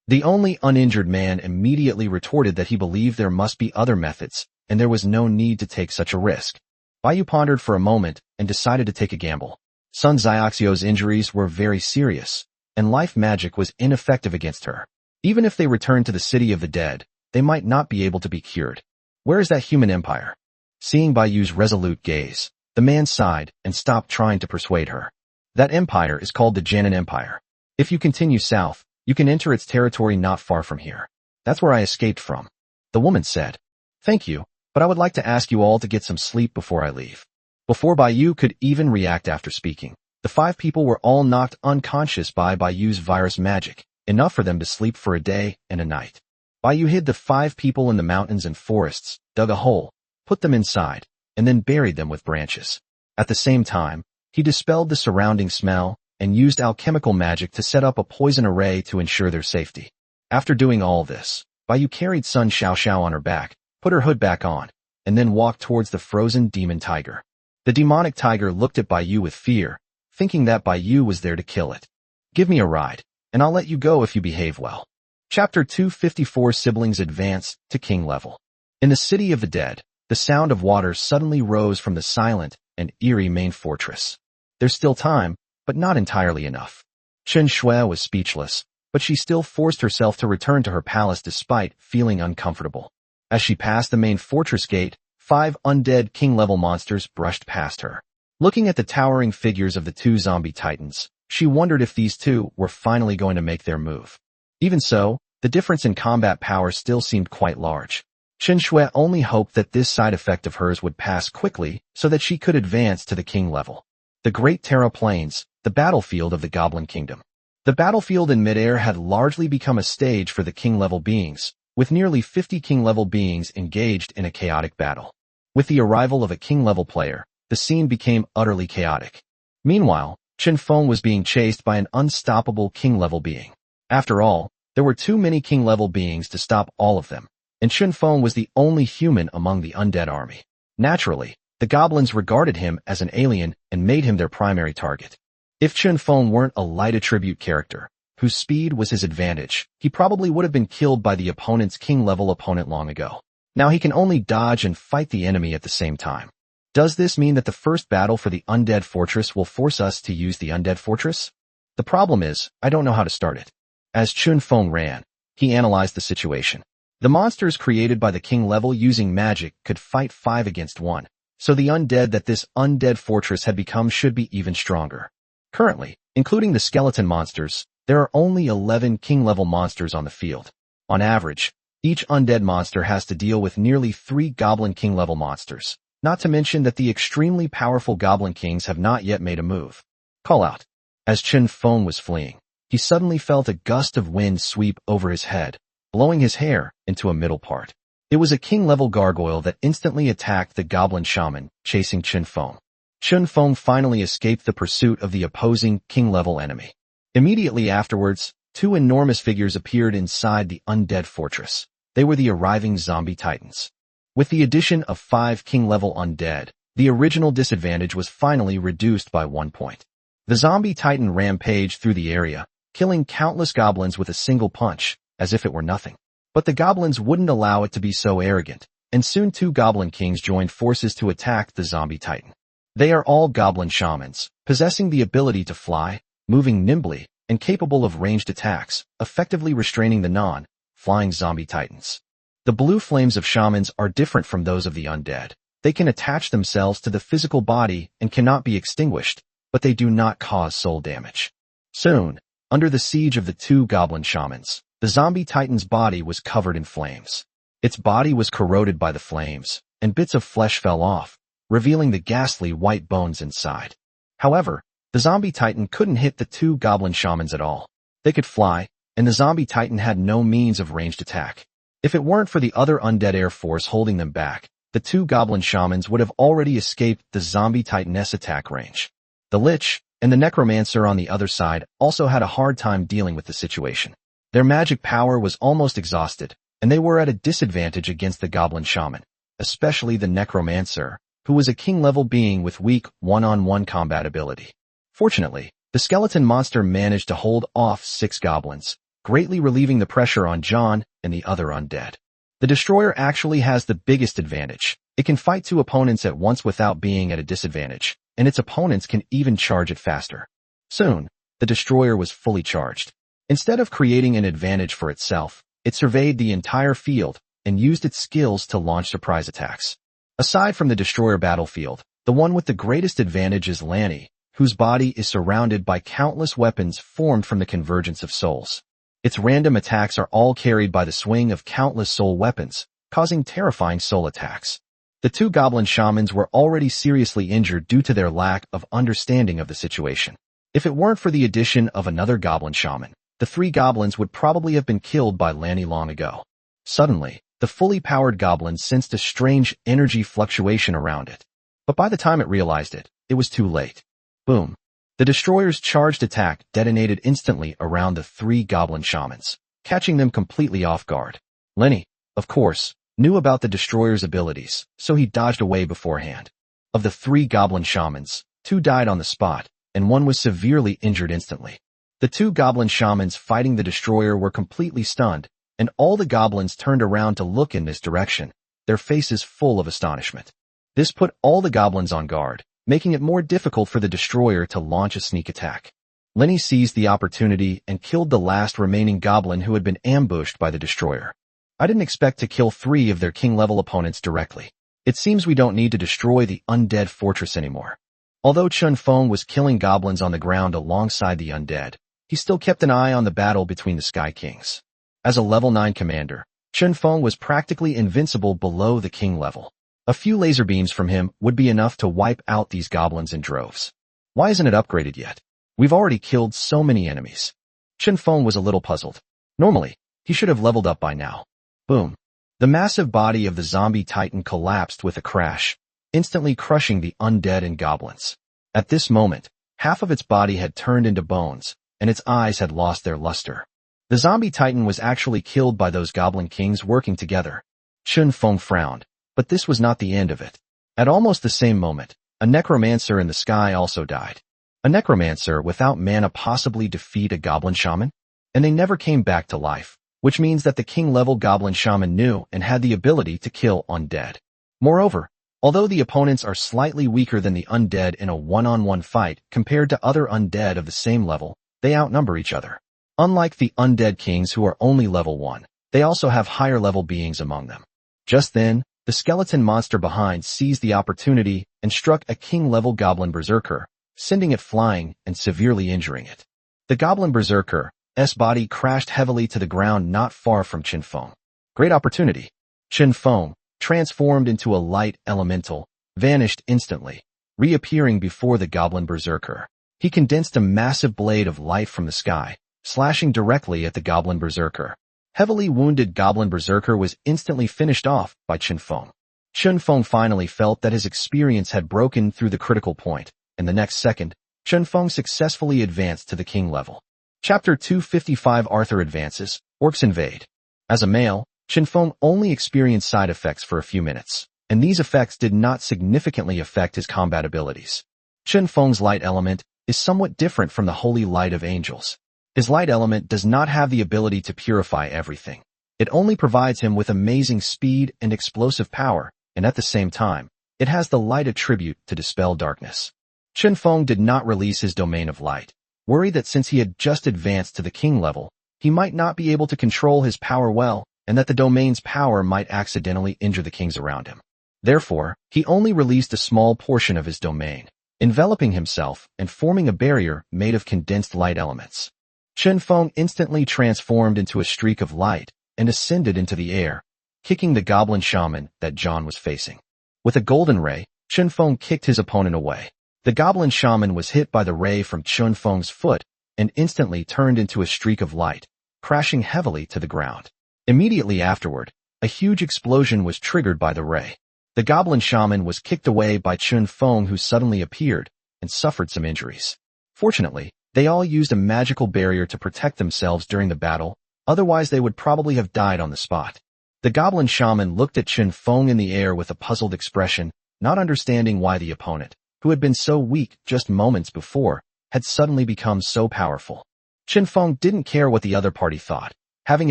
The only uninjured man immediately retorted that he believed there must be other methods, and there was no need to take such a risk. Bai Yu pondered for a moment and decided to take a gamble. Sun Xiaoxiao's injuries were very serious, and life magic was ineffective against her. Even if they returned to the city of the dead, they might not be able to be cured. Where is that human empire? Seeing Bai Yu's resolute gaze, the man sighed and stopped trying to persuade her. That empire is called the Jianan Empire. If you continue south, you can enter its territory not far from here. That's where I escaped from. The woman said, Thank you, but I would like to ask you all to get some sleep before I leave. Before Bai Yu could even react after speaking, the 5 people were all knocked unconscious by Bai Yu's virus magic, enough for them to sleep for a day and a night. Bai Yu hid the 5 people in the mountains and forests, dug a hole, put them inside, and then buried them with branches. At the same time, he dispelled the surrounding smell and used alchemical magic to set up a poison array to ensure their safety. After doing all this, Bai Yu carried Sun Xiaoxiao on her back, put her hood back on, and then walked towards the frozen demon tiger. The demonic tiger looked at Bai Yu with fear, thinking that Bai Yu was there to kill it. "Give me a ride, and I'll let you go if you behave well." Chapter 254 Siblings Advance to King Level. In the City of the Dead, the sound of water suddenly rose from the silent and eerie main fortress. There's still time, but not entirely enough. Chen Shui was speechless, but she still forced herself to return to her palace despite feeling uncomfortable. As she passed the main fortress gate, 5 undead king-level monsters brushed past her. Looking at the towering figures of the 2 zombie titans, she wondered if these 2 were finally going to make their move. Even so, the difference in combat power still seemed quite large. Chen Shui only hoped that this side effect of hers would pass quickly so that she could advance to the king level. The Great Terra Plains, the battlefield of the Goblin Kingdom. The battlefield in midair had largely become a stage for the king-level beings, with nearly 50 king-level beings engaged in a chaotic battle. With the arrival of a king-level player, the scene became utterly chaotic. Meanwhile, Chen Feng was being chased by an unstoppable king-level being. After all, there were too many king-level beings to stop all of them, and Chen Feng was the only human among the undead army. Naturally, the goblins regarded him as an alien and made him their primary target. If Chen Feng weren't a light attribute character, whose speed was his advantage, he probably would have been killed by the opponent's king-level opponent long ago. Now he can only dodge and fight the enemy at the same time. Does this mean that the first battle for the Undead Fortress will force us to use the Undead Fortress? The problem is, I don't know how to start it. As Chen Feng ran, he analyzed the situation. The monsters created by the king level using magic could fight 5 against 1, so the undead that this Undead Fortress had become should be even stronger. Currently, including the skeleton monsters, there are only 11 king-level monsters on the field. On average, each undead monster has to deal with nearly 3 goblin king-level monsters, not to mention that the extremely powerful goblin kings have not yet made a move. Call out. As Chen Feng was fleeing, he suddenly felt a gust of wind sweep over his head, blowing his hair into a middle part. It was a king-level gargoyle that instantly attacked the goblin shaman, chasing Chen Feng. Chen Feng finally escaped the pursuit of the opposing king-level enemy. Immediately afterwards, 2 enormous figures appeared inside the undead fortress. They were the arriving zombie titans. With the addition of 5 king-level undead, the original disadvantage was finally reduced by 1 point. The zombie titan rampaged through the area, killing countless goblins with a single punch, as if it were nothing. But the goblins wouldn't allow it to be so arrogant, and soon 2 goblin kings joined forces to attack the zombie titan. They are all goblin shamans, possessing the ability to fly, moving nimbly, and capable of ranged attacks, effectively restraining the non-flying zombie titans. The blue flames of shamans are different from those of the undead. They can attach themselves to the physical body and cannot be extinguished, but they do not cause soul damage. Soon, under the siege of the 2 goblin shamans, the zombie titan's body was covered in flames. Its body was corroded by the flames, and bits of flesh fell off, revealing the ghastly white bones inside. However, the zombie titan couldn't hit the 2 goblin shamans at all. They could fly, and the zombie titan had no means of ranged attack. If it weren't for the other undead air force holding them back, the 2 goblin shamans would have already escaped the zombie titaness attack range. The Lich and the Necromancer on the other side also had a hard time dealing with the situation. Their magic power was almost exhausted, and they were at a disadvantage against the goblin shaman, especially the Necromancer, who was a king-level being with weak one-on-one combat ability. Fortunately, the skeleton monster managed to hold off 6 goblins, greatly relieving the pressure on John and the other undead. The Destroyer actually has the biggest advantage. It can fight 2 opponents at once without being at a disadvantage, and its opponents can even charge it faster. Soon, the Destroyer was fully charged. Instead of creating an advantage for itself, it surveyed the entire field and used its skills to launch surprise attacks. Aside from the Destroyer battlefield, the one with the greatest advantage is Lanny, whose body is surrounded by countless weapons formed from the convergence of souls. Its random attacks are all carried by the swing of countless soul weapons, causing terrifying soul attacks. The 2 goblin shamans were already seriously injured due to their lack of understanding of the situation. If it weren't for the addition of another goblin shaman, the three goblins would probably have been killed by Lanny long ago. Suddenly, the fully powered goblin sensed a strange energy fluctuation around it. But by the time it realized it, it was too late. Boom. The destroyer's charged attack detonated instantly around the three goblin shamans, catching them completely off guard. Lenny, of course, knew about the destroyer's abilities, so he dodged away beforehand. Of the three goblin shamans, two died on the spot, and one was severely injured instantly. The two goblin shamans fighting the destroyer were completely stunned, and all the goblins turned around to look in this direction, their faces full of astonishment. This put all the goblins on guard, making it more difficult for the destroyer to launch a sneak attack. Lenny seized the opportunity and killed the last remaining goblin who had been ambushed by the destroyer. I didn't expect to kill 3 of their king-level opponents directly. It seems we don't need to destroy the undead fortress anymore. Although Chun Feng was killing goblins on the ground alongside the undead, he still kept an eye on the battle between the Sky Kings. As a level 9 commander, Chun Feng was practically invincible below the king level. A few laser beams from him would be enough to wipe out these goblins in droves. Why isn't it upgraded yet? We've already killed so many enemies. Chun Feng was a little puzzled. Normally, he should have leveled up by now. Boom. The massive body of the zombie titan collapsed with a crash, instantly crushing the undead and goblins. At this moment, half of its body had turned into bones, and its eyes had lost their luster. The zombie titan was actually killed by those goblin kings working together. Chun Feng frowned, but this was not the end of it. At almost the same moment, a necromancer in the sky also died. A necromancer without mana possibly defeat a goblin shaman? And they never came back to life, which means that the king-level goblin shaman knew and had the ability to kill undead. Moreover, although the opponents are slightly weaker than the undead in a one-on-one fight compared to other undead of the same level, they outnumber each other. Unlike the undead kings who are only level 1, they also have higher-level beings among them. Just then, the skeleton monster behind seized the opportunity and struck a king-level goblin berserker, sending it flying and severely injuring it. The goblin berserker's body crashed heavily to the ground not far from Chun Feng. Great opportunity. Chun Feng, transformed into a light elemental, vanished instantly, reappearing before the goblin berserker. He condensed a massive blade of light from the sky, slashing directly at the goblin berserker. Heavily wounded goblin berserker was instantly finished off by Chun Feng. Chun Feng finally felt that his experience had broken through the critical point, and the next second, Chun Feng successfully advanced to the king level. Chapter 255 Arthur Advances, Orcs Invade. As a male, Chun Feng only experienced side effects for a few minutes, and these effects did not significantly affect his combat abilities. Chun Feng's light element is somewhat different from the holy light of angels. His light element does not have the ability to purify everything. It only provides him with amazing speed and explosive power, and at the same time, it has the light attribute to dispel darkness. Chun Feng did not release his domain of light, worried that since he had just advanced to the king level, he might not be able to control his power well, and that the domain's power might accidentally injure the kings around him. Therefore, he only released a small portion of his domain, enveloping himself and forming a barrier made of condensed light elements. Chun Feng instantly transformed into a streak of light and ascended into the air, kicking the goblin shaman that John was facing. With a golden ray, Chun Feng kicked his opponent away. The goblin shaman was hit by the ray from Chun Feng's foot and instantly turned into a streak of light, crashing heavily to the ground. Immediately afterward, a huge explosion was triggered by the ray. The goblin shaman was kicked away by Chun Feng, who suddenly appeared and suffered some injuries. Fortunately, they all used a magical barrier to protect themselves during the battle, otherwise they would probably have died on the spot. The goblin shaman looked at Chun Feng in the air with a puzzled expression, not understanding why the opponent, who had been so weak just moments before, had suddenly become so powerful. Chun Feng didn't care what the other party thought. Having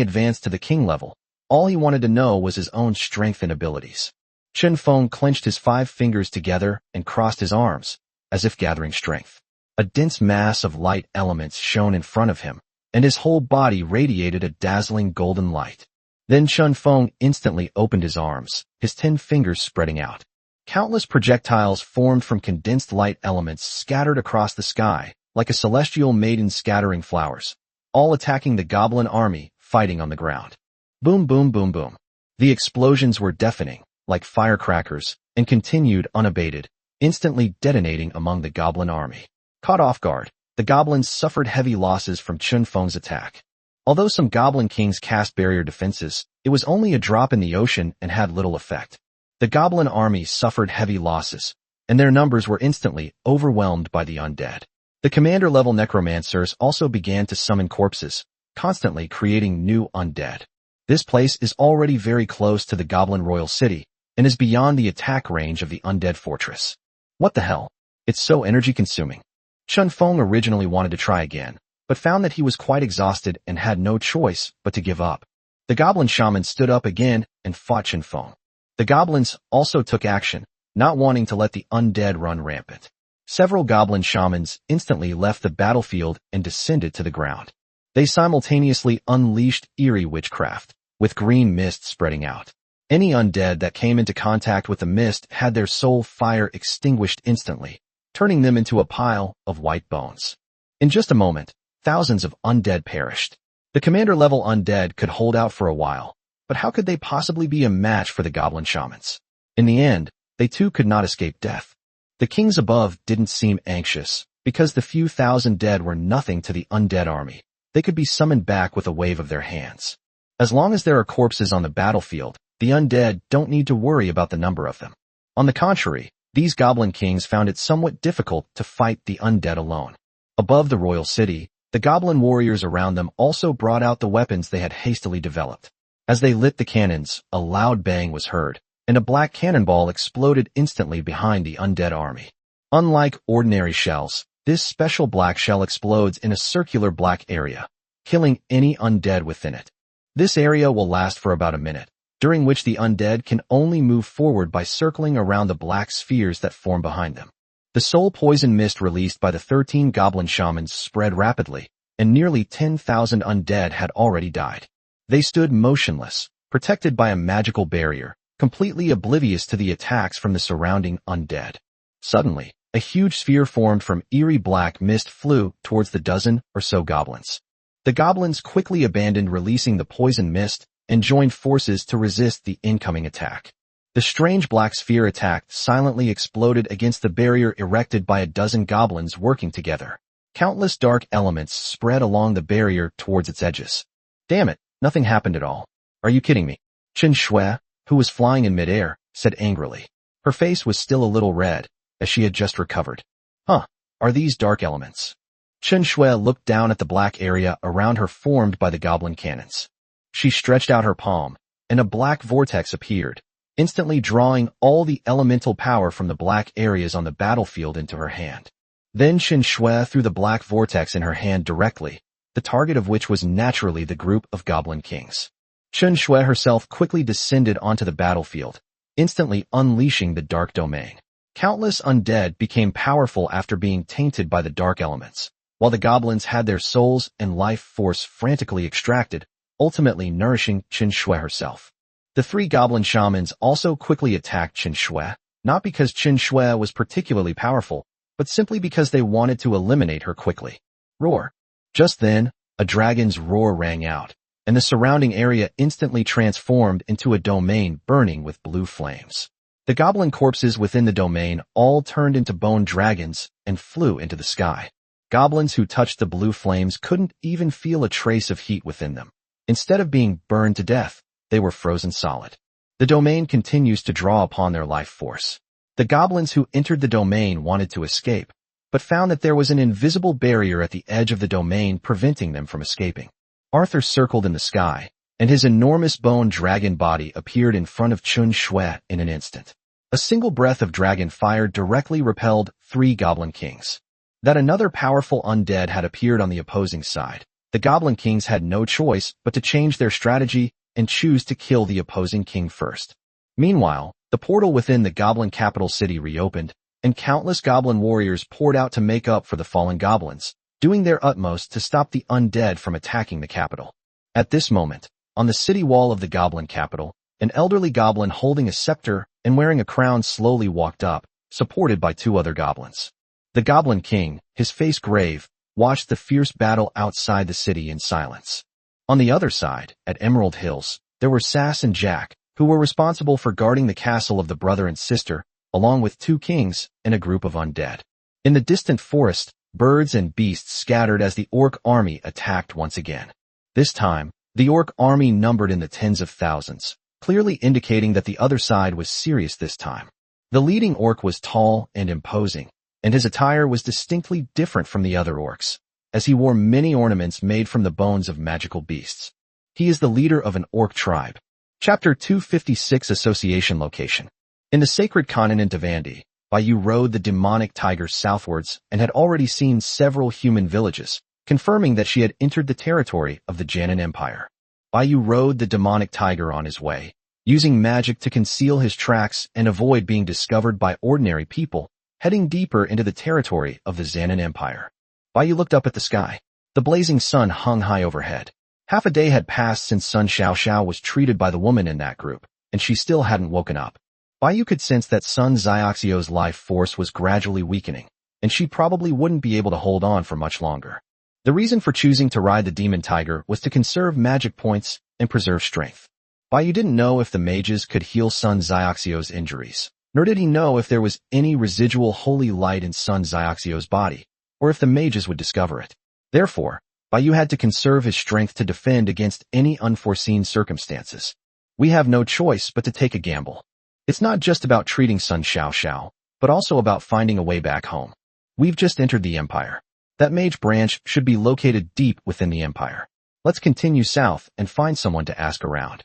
advanced to the king level, all he wanted to know was his own strength and abilities. Chun Feng clenched his 5 fingers together and crossed his arms, as if gathering strength. A dense mass of light elements shone in front of him, and his whole body radiated a dazzling golden light. Then Chun Feng instantly opened his arms, his 10 fingers spreading out. Countless projectiles formed from condensed light elements scattered across the sky, like a celestial maiden scattering flowers, all attacking the goblin army fighting on the ground. Boom, boom, boom, boom. The explosions were deafening, like firecrackers, and continued unabated, instantly detonating among the goblin army. Caught off guard, the goblins suffered heavy losses from Chun Feng's attack. Although some goblin kings cast barrier defenses, it was only a drop in the ocean and had little effect. The goblin army suffered heavy losses, and their numbers were instantly overwhelmed by the undead. The commander-level necromancers also began to summon corpses, constantly creating new undead. This place is already very close to the Goblin Royal City, and is beyond the attack range of the undead fortress. What the hell? It's so energy-consuming. Chun Feng originally wanted to try again, but found that he was quite exhausted and had no choice but to give up. The goblin shaman stood up again and fought Chun Feng. The goblins also took action, not wanting to let the undead run rampant. Several goblin shamans instantly left the battlefield and descended to the ground. They simultaneously unleashed eerie witchcraft, with green mist spreading out. Any undead that came into contact with the mist had their soul fire extinguished instantly, turning them into a pile of white bones. In just a moment, thousands of undead perished. The commander-level undead could hold out for a while, but how could they possibly be a match for the goblin shamans? In the end, they too could not escape death. The kings above didn't seem anxious, because the few thousand dead were nothing to the undead army. They could be summoned back with a wave of their hands. As long as there are corpses on the battlefield, the undead don't need to worry about the number of them. On the contrary, these goblin kings found it somewhat difficult to fight the undead alone. Above the royal city, the goblin warriors around them also brought out the weapons they had hastily developed. As they lit the cannons, a loud bang was heard, and a black cannonball exploded instantly behind the undead army. Unlike ordinary shells, this special black shell explodes in a circular black area, killing any undead within it. This area will last for about a minute, during which the undead can only move forward by circling around the black spheres that form behind them. The soul poison mist released by the 13 goblin shamans spread rapidly, and nearly 10,000 undead had already died. They stood motionless, protected by a magical barrier, completely oblivious to the attacks from the surrounding undead. Suddenly, a huge sphere formed from eerie black mist flew towards the dozen or so goblins. The goblins quickly abandoned releasing the poison mist and joined forces to resist the incoming attack. The strange black sphere attack silently exploded against the barrier erected by a dozen goblins working together. Countless dark elements spread along the barrier towards its edges. Damn it, nothing happened at all. Are you kidding me? Chen Shui, who was flying in midair, said angrily. Her face was still a little red, as she had just recovered. Are these dark elements? Chen Shui looked down at the black area around her formed by the goblin cannons. She stretched out her palm, and a black vortex appeared, instantly drawing all the elemental power from the black areas on the battlefield into her hand. Then Chen Shui threw the black vortex in her hand directly, the target of which was naturally the group of goblin kings. Chen Shui herself quickly descended onto the battlefield, instantly unleashing the dark domain. Countless undead became powerful after being tainted by the dark elements, while the goblins had their souls and life force frantically extracted, ultimately nourishing Chen Shui herself. The 3 goblin shamans also quickly attacked Chen Shui, not because Chen Shui was particularly powerful, but simply because they wanted to eliminate her quickly. Roar! Just then, a dragon's roar rang out, and the surrounding area instantly transformed into a domain burning with blue flames. The goblin corpses within the domain all turned into bone dragons and flew into the sky. Goblins who touched the blue flames couldn't even feel a trace of heat within them. Instead of being burned to death, they were frozen solid. The domain continues to draw upon their life force. The goblins who entered the domain wanted to escape, but found that there was an invisible barrier at the edge of the domain preventing them from escaping. Arthur circled in the sky, and his enormous bone dragon body appeared in front of Chen Shui in an instant. A single breath of dragon fire directly repelled 3 goblin kings. That another powerful undead had appeared on the opposing side, the goblin kings had no choice but to change their strategy and choose to kill the opposing king first. Meanwhile, the portal within the goblin capital city reopened, and countless goblin warriors poured out to make up for the fallen goblins, doing their utmost to stop the undead from attacking the capital. At this moment, on the city wall of the goblin capital, an elderly goblin holding a scepter and wearing a crown slowly walked up, supported by 2 other goblins. The goblin king, his face grave, watched the fierce battle outside the city in silence. On the other side, at Emerald Hills, there were Sass and Jack, who were responsible for guarding the castle of the brother and sister, along with 2 kings and a group of undead. In the distant forest, Birds and beasts scattered as the orc army attacked once again. This time, the orc army numbered in the tens of thousands, clearly indicating that the other side was serious this time. The leading orc was tall and imposing, and his attire was distinctly different from the other orcs, as he wore many ornaments made from the bones of magical beasts. He is the leader of an orc tribe. Chapter 256 Association Location. In the sacred continent of Andi, Bayu rode the demonic tiger southwards and had already seen several human villages, confirming that she had entered the territory of the Janin Empire. Bayu rode the demonic tiger on his way, using magic to conceal his tracks and avoid being discovered by ordinary people, heading deeper into the territory of the Zanin Empire. Bayu looked up at the sky. The blazing sun hung high overhead. Half a day had passed since Sun Xiaoxiao was treated by the woman in that group, and she still hadn't woken up. Bayu could sense that Sun Xiaoxiao's life force was gradually weakening, and she probably wouldn't be able to hold on for much longer. The reason for choosing to ride the demon tiger was to conserve magic points and preserve strength. Bayu didn't know if the mages could heal Sun Xiaoxiao's injuries, nor did he know if there was any residual holy light in Sun Xiaoxiao's body, or if the mages would discover it. Therefore, Bayu had to conserve his strength to defend against any unforeseen circumstances. We have no choice but to take a gamble. It's not just about treating Sun Xiaoxiao, but also about finding a way back home. We've just entered the Empire. That mage branch should be located deep within the Empire. Let's continue south and find someone to ask around.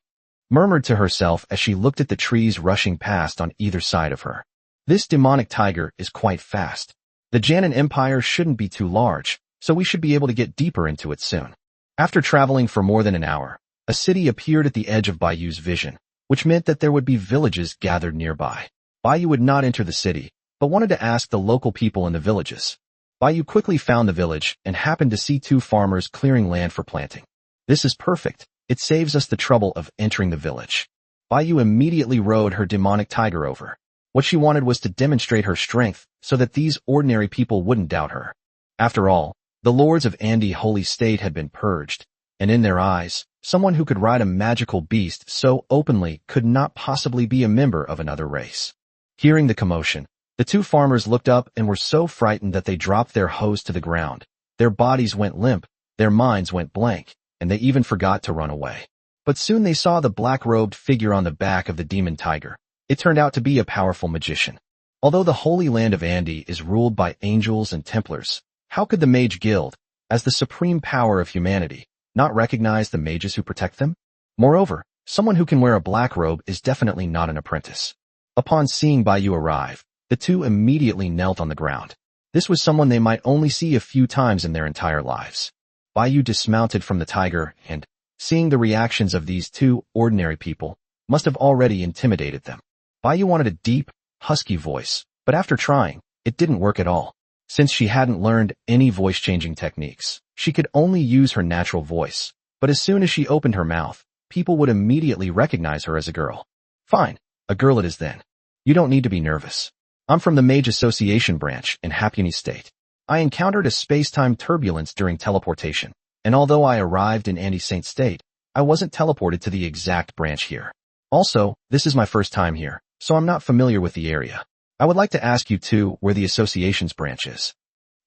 Murmured to herself as she looked at the trees rushing past on either side of her. This demonic tiger is quite fast. The Janin Empire shouldn't be too large, so we should be able to get deeper into it soon. After traveling for more than an hour, a city appeared at the edge of Bayu's vision, which meant that there would be villages gathered nearby. Bayu would not enter the city, but wanted to ask the local people in the villages. Bayu quickly found the village and happened to see two farmers clearing land for planting. This is perfect. It saves us the trouble of entering the village. Bayu immediately rode her demonic tiger over. What she wanted was to demonstrate her strength so that these ordinary people wouldn't doubt her. After all, the lords of Andi Holy State had been purged, and in their eyes, someone who could ride a magical beast so openly could not possibly be a member of another race. Hearing the commotion, the two farmers looked up and were so frightened that they dropped their hoes to the ground. Their bodies went limp, their minds went blank, and they even forgot to run away. But soon they saw the black-robed figure on the back of the demon tiger. It turned out to be a powerful magician. Although the Holy Land of Andi is ruled by angels and Templars, how could the Mage Guild, as the supreme power of humanity, not recognize the mages who protect them? Moreover, someone who can wear a black robe is definitely not an apprentice. Upon seeing Bayu arrive, the two immediately knelt on the ground. This was someone they might only see a few times in their entire lives. Bayu dismounted from the tiger and, seeing the reactions of these two ordinary people, must have already intimidated them. Bayu wanted a deep, husky voice, but after trying, it didn't work at all. Since she hadn't learned any voice-changing techniques, she could only use her natural voice, but as soon as she opened her mouth, people would immediately recognize her as a girl. Fine, a girl it is then. You don't need to be nervous. I'm from the Mage Association branch in Happuni State. I encountered a space-time turbulence during teleportation, and although I arrived in Andi Saint State, I wasn't teleported to the exact branch here. Also, this is my first time here, so I'm not familiar with the area. I would like to ask you two where the association's branch is.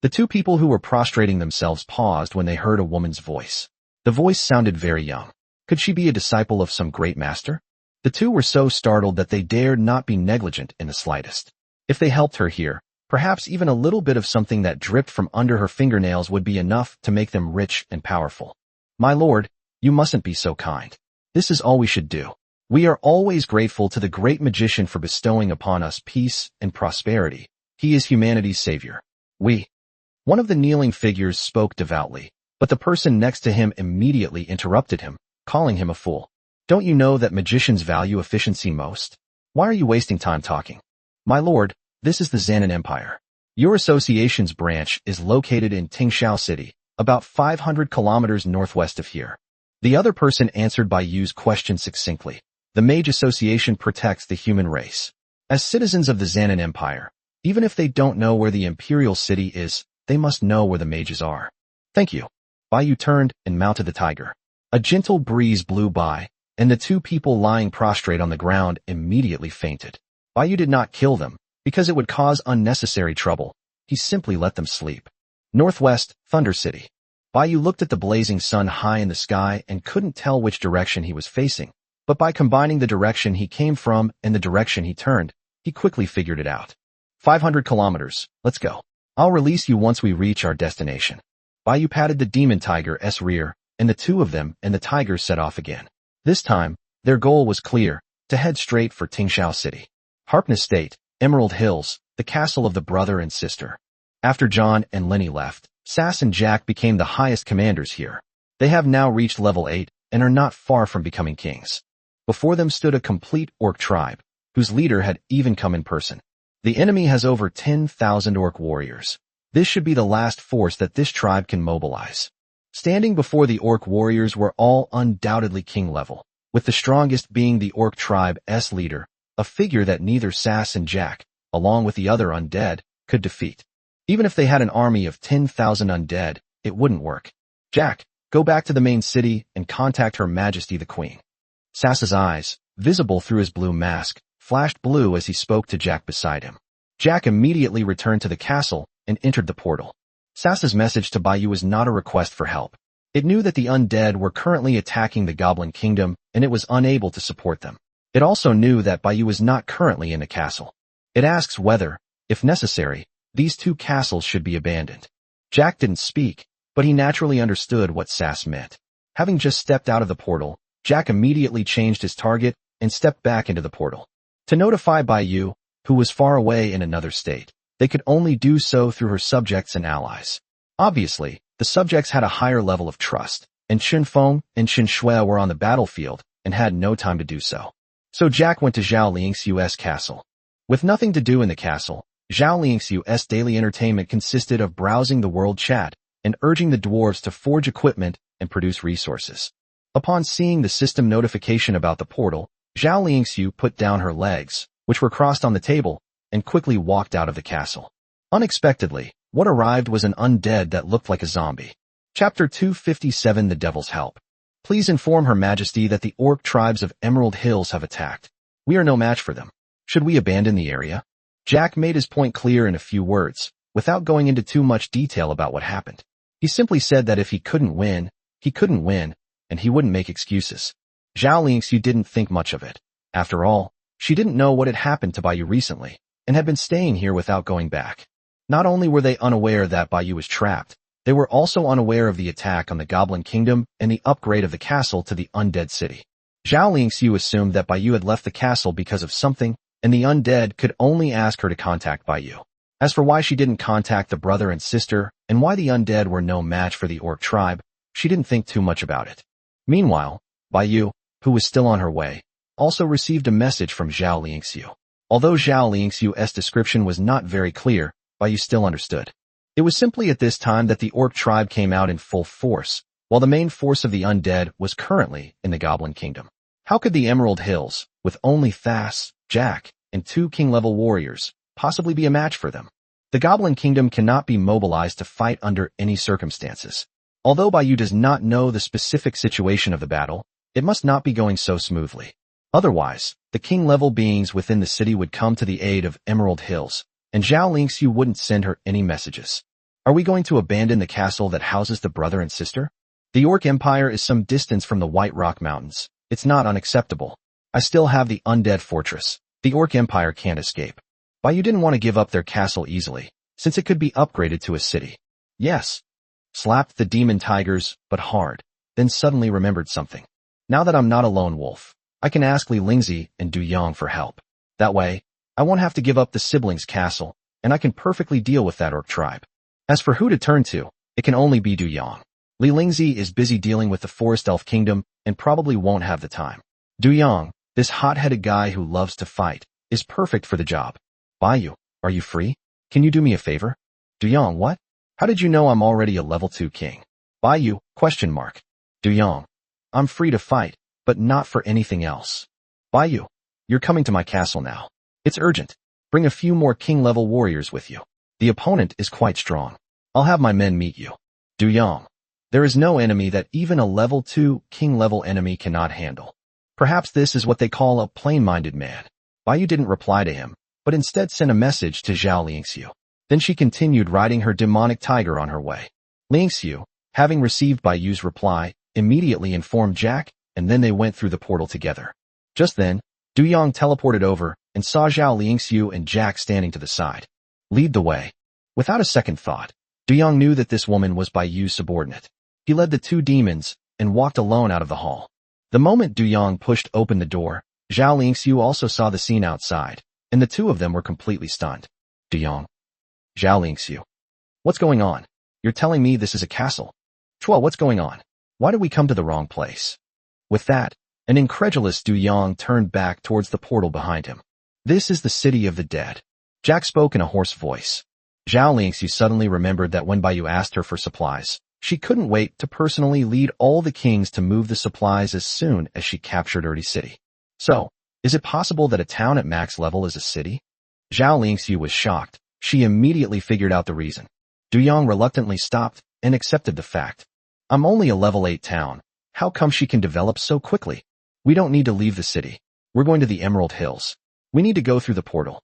The two people who were prostrating themselves paused when they heard a woman's voice. The voice sounded very young. Could she be a disciple of some great master? The two were so startled that they dared not be negligent in the slightest. If they helped her here, perhaps even a little bit of something that dripped from under her fingernails would be enough to make them rich and powerful. My lord, you mustn't be so kind. This is all we should do. We are always grateful to the great magician for bestowing upon us peace and prosperity. He is humanity's savior. One of the kneeling figures spoke devoutly, but the person next to him immediately interrupted him, calling him a fool. Don't you know that magicians value efficiency most? Why are you wasting time talking? My lord, this is the Zanin Empire. Your association's branch is located in Tingxiao City, about 500 kilometers northwest of here. The other person answered Bayu's question succinctly. The Mage Association protects the human race. As citizens of the Zanin Empire, even if they don't know where the Imperial City is, they must know where the mages are. Thank you. Bayu turned and mounted the tiger. A gentle breeze blew by, and the two people lying prostrate on the ground immediately fainted. Bayu did not kill them, because it would cause unnecessary trouble. He simply let them sleep. Northwest, Thunder City. Bai Yu looked at the blazing sun high in the sky and couldn't tell which direction he was facing, but by combining the direction he came from and the direction he turned, he quickly figured it out. 500 kilometers, let's go. I'll release you once we reach our destination. Bai Yu patted the demon tiger's rear, and the two of them and the tiger set off again. This time, their goal was clear, to head straight for Tingxiao City. Harpness State, Emerald Hills, the castle of the brother and sister. After John and Lenny left, Sass and Jack became the highest commanders here. They have now reached level 8 and are not far from becoming kings. Before them stood a complete orc tribe, whose leader had even come in person. The enemy has over 10,000 orc warriors. This should be the last force that this tribe can mobilize. Standing before the orc warriors were all undoubtedly king level, with the strongest being the orc tribe's leader, a figure that neither Sass and Jack, along with the other undead, could defeat. Even if they had an army of 10,000 undead, it wouldn't work. Jack, go back to the main city and contact Her Majesty the Queen. Sass's eyes, visible through his blue mask, flashed blue as he spoke to Jack beside him. Jack immediately returned to the castle and entered the portal. Sass's message to Bai Yu was not a request for help. It knew that the undead were currently attacking the Goblin Kingdom and it was unable to support them. It also knew that Bai Yu was not currently in the castle. It asks whether, if necessary, these two castles should be abandoned. Jack didn't speak, but he naturally understood what Sass meant. Having just stepped out of the portal, Jack immediately changed his target and stepped back into the portal. To notify Bai Yu, who was far away in another state, they could only do so through her subjects and allies. Obviously, the subjects had a higher level of trust, and Qin Feng and Qin Shui were on the battlefield and had no time to do so. So Jack went to Zhao Lingxiu's castle. With nothing to do in the castle, Zhao Lingxiu's daily entertainment consisted of browsing the world chat and urging the dwarves to forge equipment and produce resources. Upon seeing the system notification about the portal, Zhao Lingxiu put down her legs, which were crossed on the table, and quickly walked out of the castle. Unexpectedly, what arrived was an undead that looked like a zombie. Chapter 257 The Devil's Help. Please inform Her Majesty that the orc tribes of Emerald Hills have attacked. We are no match for them. Should we abandon the area? Jack made his point clear in a few words, without going into too much detail about what happened. He simply said that if he couldn't win, and he wouldn't make excuses. Zhao Lingxiu didn't think much of it. After all, she didn't know what had happened to Bai Yu recently, and had been staying here without going back. Not only were they unaware that Bai Yu was trapped, they were also unaware of the attack on the Goblin Kingdom and the upgrade of the castle to the undead city. Zhao Lingxiu assumed that Bai Yu had left the castle because of something, and the undead could only ask her to contact Bai Yu. As for why she didn't contact the brother and sister, and why the undead were no match for the orc tribe, she didn't think too much about it. Meanwhile, Bai Yu, who was still on her way, also received a message from Zhao Lingxiu. Although Zhao Lingxiu's description was not very clear, Bai Yu still understood. It was simply at this time that the orc tribe came out in full force, while the main force of the undead was currently in the Goblin Kingdom. How could the Emerald Hills, with only Sass, Jack, and 2 king-level warriors, possibly be a match for them? The Goblin Kingdom cannot be mobilized to fight under any circumstances. Although Bai Yu does not know the specific situation of the battle, it must not be going so smoothly. Otherwise, the king-level beings within the city would come to the aid of Emerald Hills, and Zhao Lingxiu wouldn't send her any messages. Are we going to abandon the castle that houses the brother and sister? The Orc Empire is some distance from the White Rock Mountains. It's not unacceptable. I still have the Undead Fortress. The Orc Empire can't escape. Bai Yu didn't want to give up their castle easily, since it could be upgraded to a city. Yes. Slapped the demon tigers, but hard, then suddenly remembered something. Now that I'm not a lone wolf, I can ask Li Lingzi and Du Yang for help. That way, I won't have to give up the siblings' castle, and I can perfectly deal with that orc tribe. As for who to turn to, it can only be Du Yang. Li Lingzi is busy dealing with the Forest Elf Kingdom and probably won't have the time. Du Yang, this hot-headed guy who loves to fight, is perfect for the job. Bai Yu, are you free? Can you do me a favor? Du Yang, what? How did you know I'm already a level 2 king? Bai Yu, ? Du Yang, I'm free to fight, but not for anything else. Bai Yu, you're coming to my castle now. It's urgent. Bring a few more king-level warriors with you. The opponent is quite strong. I'll have my men meet you. Du Yang, there is no enemy that even a level 2 king-level enemy cannot handle. Perhaps this is what they call a plain-minded man. Bai Yu didn't reply to him, but instead sent a message to Zhao Lingxiu. Then she continued riding her demonic tiger on her way. Ling Xiu, having received Bai Yu's reply, immediately informed Jack, and then they went through the portal together. Just then, Du Yang teleported over and saw Zhao Lingxiu and Jack standing to the side. Lead the way. Without a second thought, Du Yang knew that this woman was Bai Yu's subordinate. He led the two demons and walked alone out of the hall. The moment Du Yang pushed open the door, Zhao Lingxiu also saw the scene outside, and the two of them were completely stunned. Du Yang. Zhao Lingxiu. What's going on? You're telling me this is a castle? Chua, what's going on? Why did we come to the wrong place? With that, an incredulous Du Yang turned back towards the portal behind him. This is the city of the dead. Jack spoke in a hoarse voice. Zhao Lingxiu suddenly remembered that when Bai Yu asked her for supplies, she couldn't wait to personally lead all the kings to move the supplies as soon as she captured Erdie City. So, is it possible that a town at max level is a city? Zhao Lingxiu was shocked. She immediately figured out the reason. Du Yang reluctantly stopped and accepted the fact. I'm only a level 8 town. How come she can develop so quickly? We don't need to leave the city. We're going to the Emerald Hills. We need to go through the portal.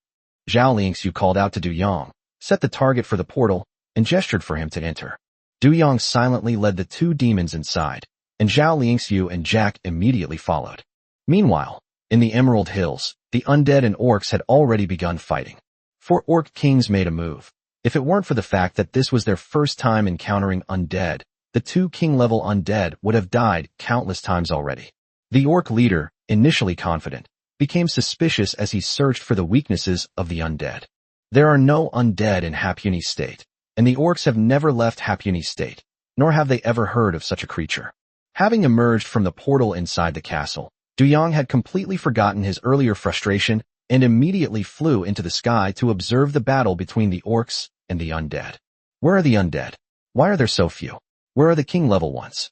Zhao Lingxiu called out to Du Yang, set the target for the portal, and gestured for him to enter. Du Yang silently led the two demons inside, and Zhao Lingxiu and Jack immediately followed. Meanwhile, in the Emerald Hills, the undead and orcs had already begun fighting. 4 orc kings made a move. If it weren't for the fact that this was their first time encountering undead, the 2 king-level undead would have died countless times already. The orc leader, initially confident, became suspicious as he searched for the weaknesses of the undead. There are no undead in Hapuni State, and the orcs have never left Hapuni State, nor have they ever heard of such a creature. Having emerged from the portal inside the castle, Du Yang had completely forgotten his earlier frustration and immediately flew into the sky to observe the battle between the orcs and the undead. Where are the undead? Why are there so few? Where are the king-level ones?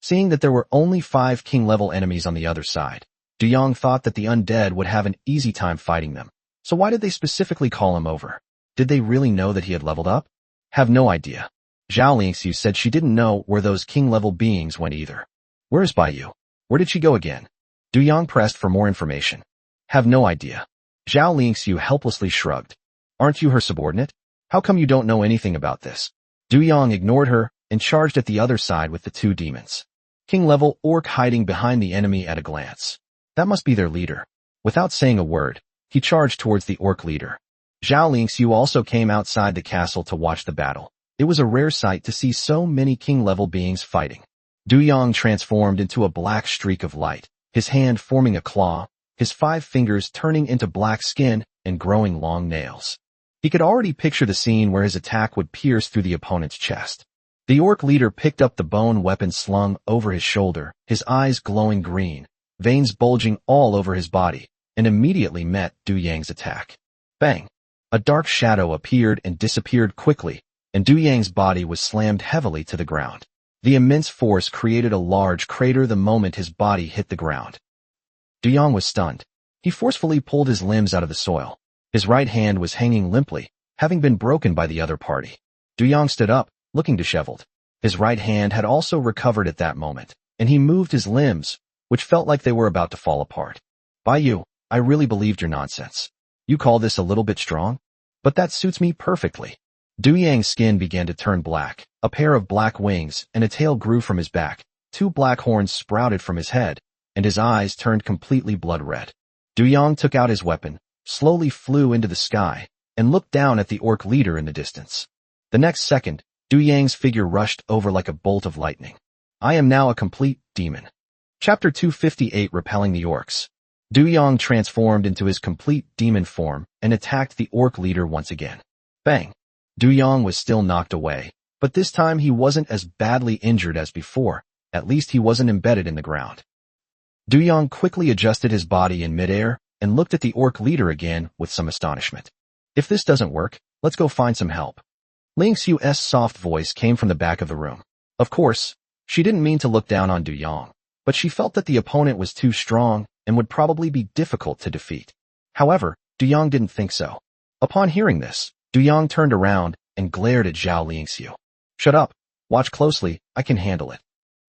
Seeing that there were only 5 king-level enemies on the other side, Du Yang thought that the undead would have an easy time fighting them. So why did they specifically call him over? Did they really know that he had leveled up? Have no idea. Zhao Lingxiu said she didn't know where those king-level beings went either. Where is Bai Yu? Where did she go again? Du Yang pressed for more information. Have no idea. Zhao Lingxiu helplessly shrugged. Aren't you her subordinate? How come you don't know anything about this? Du Yang ignored her and charged at the other side with the 2 demons. King-level orc hiding behind the enemy at a glance. That must be their leader. Without saying a word, he charged towards the orc leader. Zhao Lingxiu also came outside the castle to watch the battle. It was a rare sight to see so many king-level beings fighting. Du Yang transformed into a black streak of light, his hand forming a claw, his 5 fingers turning into black skin and growing long nails. He could already picture the scene where his attack would pierce through the opponent's chest. The orc leader picked up the bone weapon slung over his shoulder, his eyes glowing green, veins bulging all over his body, and immediately met Du Yang's attack. Bang! A dark shadow appeared and disappeared quickly, and Du Yang's body was slammed heavily to the ground. The immense force created a large crater the moment his body hit the ground. Du Yang was stunned. He forcefully pulled his limbs out of the soil. His right hand was hanging limply, having been broken by the other party. Du Yang stood up, looking disheveled. His right hand had also recovered at that moment, and he moved his limbs, which felt like they were about to fall apart. Bai Yu, I really believed your nonsense. You call this a little bit strong? But that suits me perfectly. Du Yang's skin began to turn black. A pair of black wings and a tail grew from his back. 2 black horns sprouted from his head, and his eyes turned completely blood red. Du Yang took out his weapon, slowly flew into the sky, and looked down at the orc leader in the distance. The next second, Du Yang's figure rushed over like a bolt of lightning. I am now a complete demon. Chapter 258 Repelling the Orcs. Du Yang transformed into his complete demon form and attacked the orc leader once again. Bang! Du Yang was still knocked away, but this time he wasn't as badly injured as before. At least he wasn't embedded in the ground. Du Yang quickly adjusted his body in midair and looked at the orc leader again with some astonishment. If this doesn't work, let's go find some help. Ling Xiu's soft voice came from the back of the room. Of course, she didn't mean to look down on Du Yang, but she felt that the opponent was too strong and would probably be difficult to defeat. However, Du Yang didn't think so. Upon hearing this, Du Yang turned around and glared at Zhao Lingxiu. Shut up. Watch closely, I can handle it.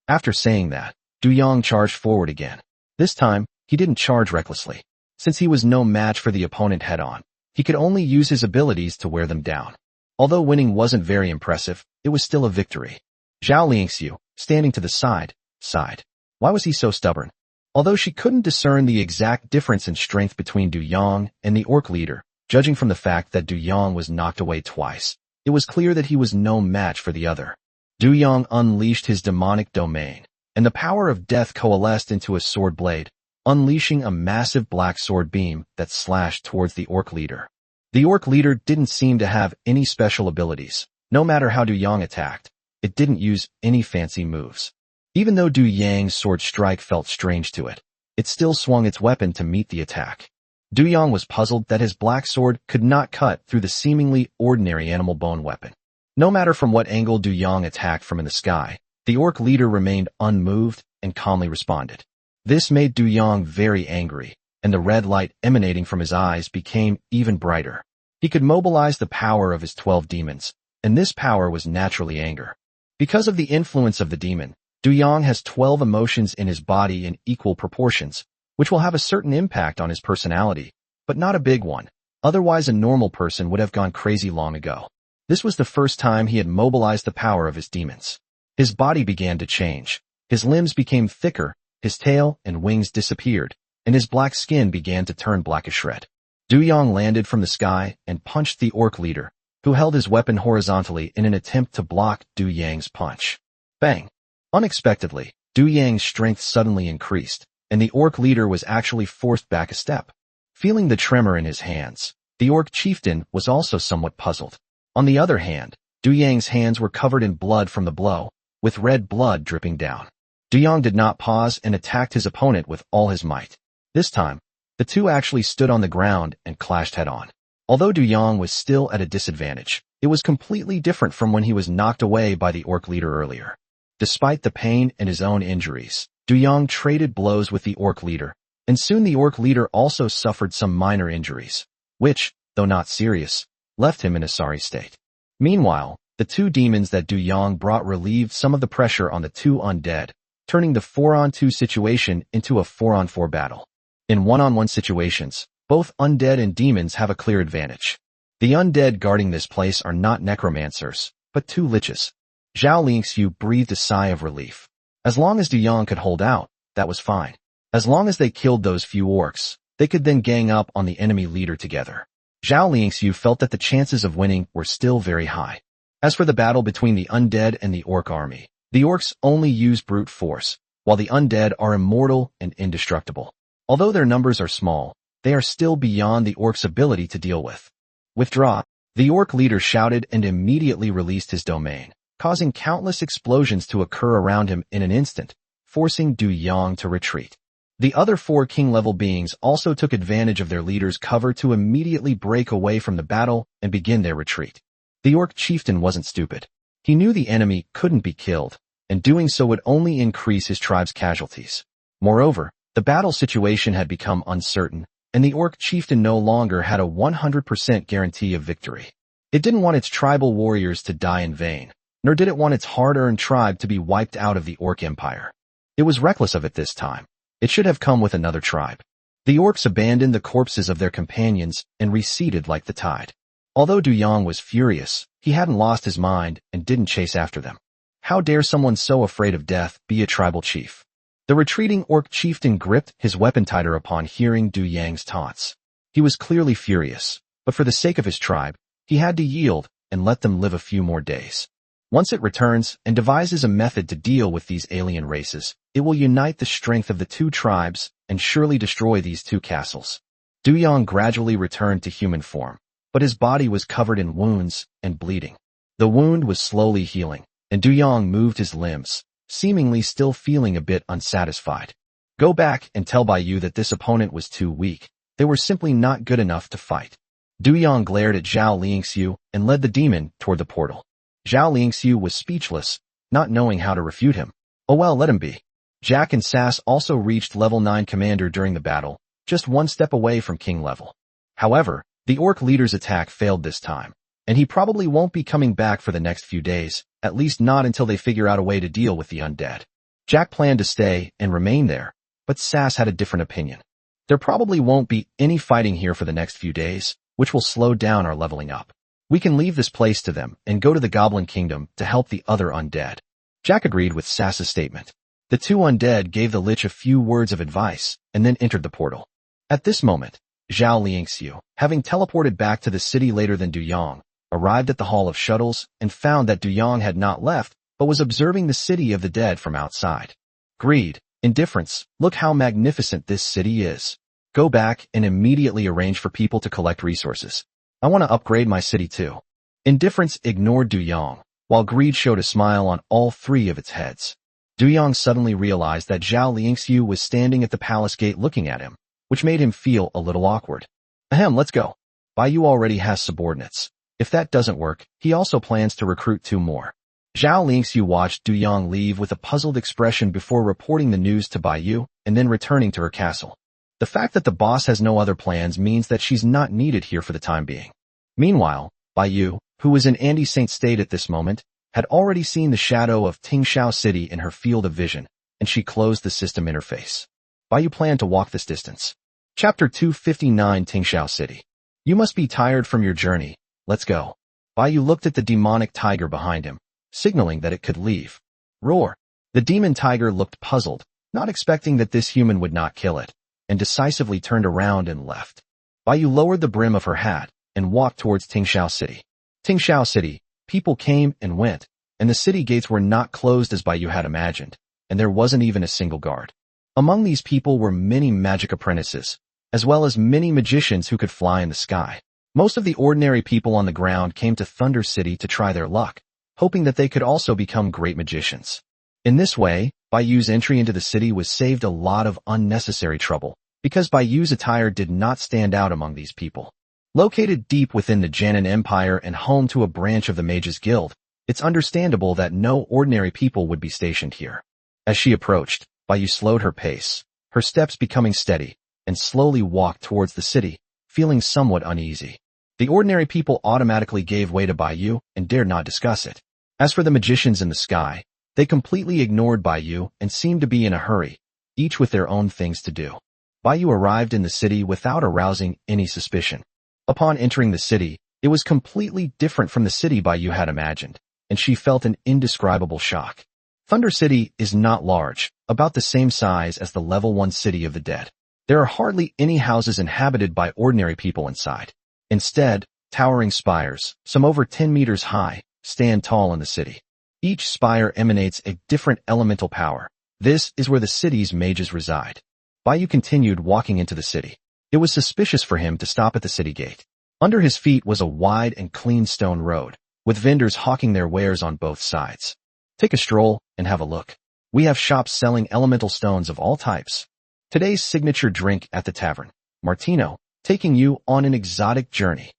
After saying that, Du Yang charged forward again. This time, he didn't charge recklessly. Since he was no match for the opponent head-on, he could only use his abilities to wear them down. Although winning wasn't very impressive, it was still a victory. Zhao Lingxiu, standing to the side, sighed. Why was he so stubborn? Although she couldn't discern the exact difference in strength between Du Yang and the orc leader, judging from the fact that Du Yang was knocked away twice, it was clear that he was no match for the other. Du Yang unleashed his demonic domain, and the power of death coalesced into a sword blade, unleashing a massive black sword beam that slashed towards the orc leader. The orc leader didn't seem to have any special abilities. No matter how Du Yang attacked, it didn't use any fancy moves. Even though Du Yang's sword strike felt strange to it, it still swung its weapon to meet the attack. Du Yang was puzzled that his black sword could not cut through the seemingly ordinary animal bone weapon. No matter from what angle Du Yang attacked from in the sky, the orc leader remained unmoved and calmly responded. This made Du Yang very angry, and the red light emanating from his eyes became even brighter. He could mobilize the power of his 12 demons, and this power was naturally anger. Because of the influence of the demon, Du Yang has 12 emotions in his body in equal proportions, which will have a certain impact on his personality, but not a big one. Otherwise, a normal person would have gone crazy long ago. This was the first time he had mobilized the power of his demons. His body began to change. His limbs became thicker, his tail and wings disappeared, and his black skin began to turn blackish red. Du Yang landed from the sky and punched the orc leader, who held his weapon horizontally in an attempt to block Du Yang's punch. Bang! Unexpectedly, Du Yang's strength suddenly increased, and the orc leader was actually forced back a step. Feeling the tremor in his hands, the orc chieftain was also somewhat puzzled. On the other hand, Du Yang's hands were covered in blood from the blow, with red blood dripping down. Du Yang did not pause and attacked his opponent with all his might. This time, the two actually stood on the ground and clashed head-on. Although Du Yang was still at a disadvantage, it was completely different from when he was knocked away by the orc leader earlier. Despite the pain and his own injuries, Du Yang traded blows with the orc leader, and soon the orc leader also suffered some minor injuries, which, though not serious, left him in a sorry state. Meanwhile, the two demons that Du Yang brought relieved some of the pressure on the two undead, turning the 4-on-2 situation into a 4-on-4 battle. In 1-on-1 situations, both undead and demons have a clear advantage. The undead guarding this place are not necromancers, but two liches. Zhao Lingxiu breathed a sigh of relief. As long as Du Yang could hold out, that was fine. As long as they killed those few orcs, they could then gang up on the enemy leader together. Zhao Lingxiu felt that the chances of winning were still very high. As for the battle between the undead and the orc army, the orcs only use brute force, while the undead are immortal and indestructible. Although their numbers are small, they are still beyond the orcs' ability to deal with. Withdraw, the orc leader shouted and immediately released his domain, causing countless explosions to occur around him in an instant, forcing Du Yang to retreat. The other 4 king-level beings also took advantage of their leader's cover to immediately break away from the battle and begin their retreat. The orc chieftain wasn't stupid. He knew the enemy couldn't be killed, and doing so would only increase his tribe's casualties. Moreover, the battle situation had become uncertain, and the orc chieftain no longer had a 100% guarantee of victory. It didn't want its tribal warriors to die in vain, nor did it want its hard-earned tribe to be wiped out of the orc empire. It was reckless of it this time. It should have come with another tribe. The orcs abandoned the corpses of their companions and receded like the tide. Although Du Yang was furious, he hadn't lost his mind and didn't chase after them. How dare someone so afraid of death be a tribal chief? The retreating orc chieftain gripped his weapon tighter upon hearing Du Yang's taunts. He was clearly furious, but for the sake of his tribe, he had to yield and let them live a few more days. Once it returns and devises a method to deal with these alien races, it will unite the strength of the two tribes and surely destroy these two castles. Du Yang gradually returned to human form, but his body was covered in wounds and bleeding. The wound was slowly healing, and Du Yang moved his limbs, seemingly still feeling a bit unsatisfied. Go back and tell Bai Yu that this opponent was too weak. They were simply not good enough to fight. Du Yang glared at Zhao Lingxiu and led the demon toward the portal. Zhao Lingxiu was speechless, not knowing how to refute him. Oh well, let him be. Jack and Sass also reached level 9 commander during the battle, just one step away from king level. However, the orc leader's attack failed this time, and he probably won't be coming back for the next few days, at least not until they figure out a way to deal with the undead. Jack planned to stay and remain there, but Sass had a different opinion. There probably won't be any fighting here for the next few days, which will slow down our leveling up. We can leave this place to them and go to the Goblin Kingdom to help the other undead. Jack agreed with Sass's statement. The two undead gave the Lich a few words of advice and then entered the portal. At this moment, Zhao Liangxiu, having teleported back to the city later than Du Yong, arrived at the Hall of Shuttles and found that Du Yong had not left but was observing the city of the dead from outside. Greed, indifference, look how magnificent this city is. Go back and immediately arrange for people to collect resources. I want to upgrade my city too. Indifference ignored Du Yong, while greed showed a smile on all three of its heads. Du Yong suddenly realized that Zhao Liangxiu was standing at the palace gate looking at him, which made him feel a little awkward. Ahem, let's go. Bai Yu already has subordinates. If that doesn't work, he also plans to recruit 2 more. Zhao Liangxiu watched Du Yong leave with a puzzled expression before reporting the news to Bai Yu and then returning to her castle. The fact that the boss has no other plans means that she's not needed here for the time being. Meanwhile, Bai Yu, who was in Andy Saint state at this moment, had already seen the shadow of Tingxiao City in her field of vision, and she closed the system interface. Bai Yu planned to walk this distance. Chapter 259 Tingxiao City. You must be tired from your journey. Let's go. Bai Yu looked at the demonic tiger behind him, signaling that it could leave. Roar. The demon tiger looked puzzled, not expecting that this human would not kill it, and decisively turned around and left. Bai Yu lowered the brim of her hat and walked towards Tingxiao City. Tingxiao City, people came and went, and the city gates were not closed as Bai Yu had imagined, and there wasn't even a single guard. Among these people were many magic apprentices, as well as many magicians who could fly in the sky. Most of the ordinary people on the ground came to Thunder City to try their luck, hoping that they could also become great magicians. In this way, Bai Yu's entry into the city was saved a lot of unnecessary trouble, because Bai Yu's attire did not stand out among these people. Located deep within the Jianan Empire and home to a branch of the Mages Guild, it's understandable that no ordinary people would be stationed here. As she approached, Bai Yu slowed her pace, her steps becoming steady, and slowly walked towards the city, feeling somewhat uneasy. The ordinary people automatically gave way to Bai Yu and dared not discuss it. As for the magicians in the sky, they completely ignored Bai Yu and seemed to be in a hurry, each with their own things to do. Bai Yu arrived in the city without arousing any suspicion. Upon entering the city, it was completely different from the city Bai Yu had imagined, and she felt an indescribable shock. Thunder City is not large, about the same size as the level 1 city of the dead. There are hardly any houses inhabited by ordinary people inside. Instead, towering spires, some over 10 meters high, stand tall in the city. Each spire emanates a different elemental power. This is where the city's mages reside. Bai Yu continued walking into the city. It was suspicious for him to stop at the city gate. Under his feet was a wide and clean stone road, with vendors hawking their wares on both sides. Take a stroll and have a look. We have shops selling elemental stones of all types. Today's signature drink at the tavern, Martino, taking you on an exotic journey.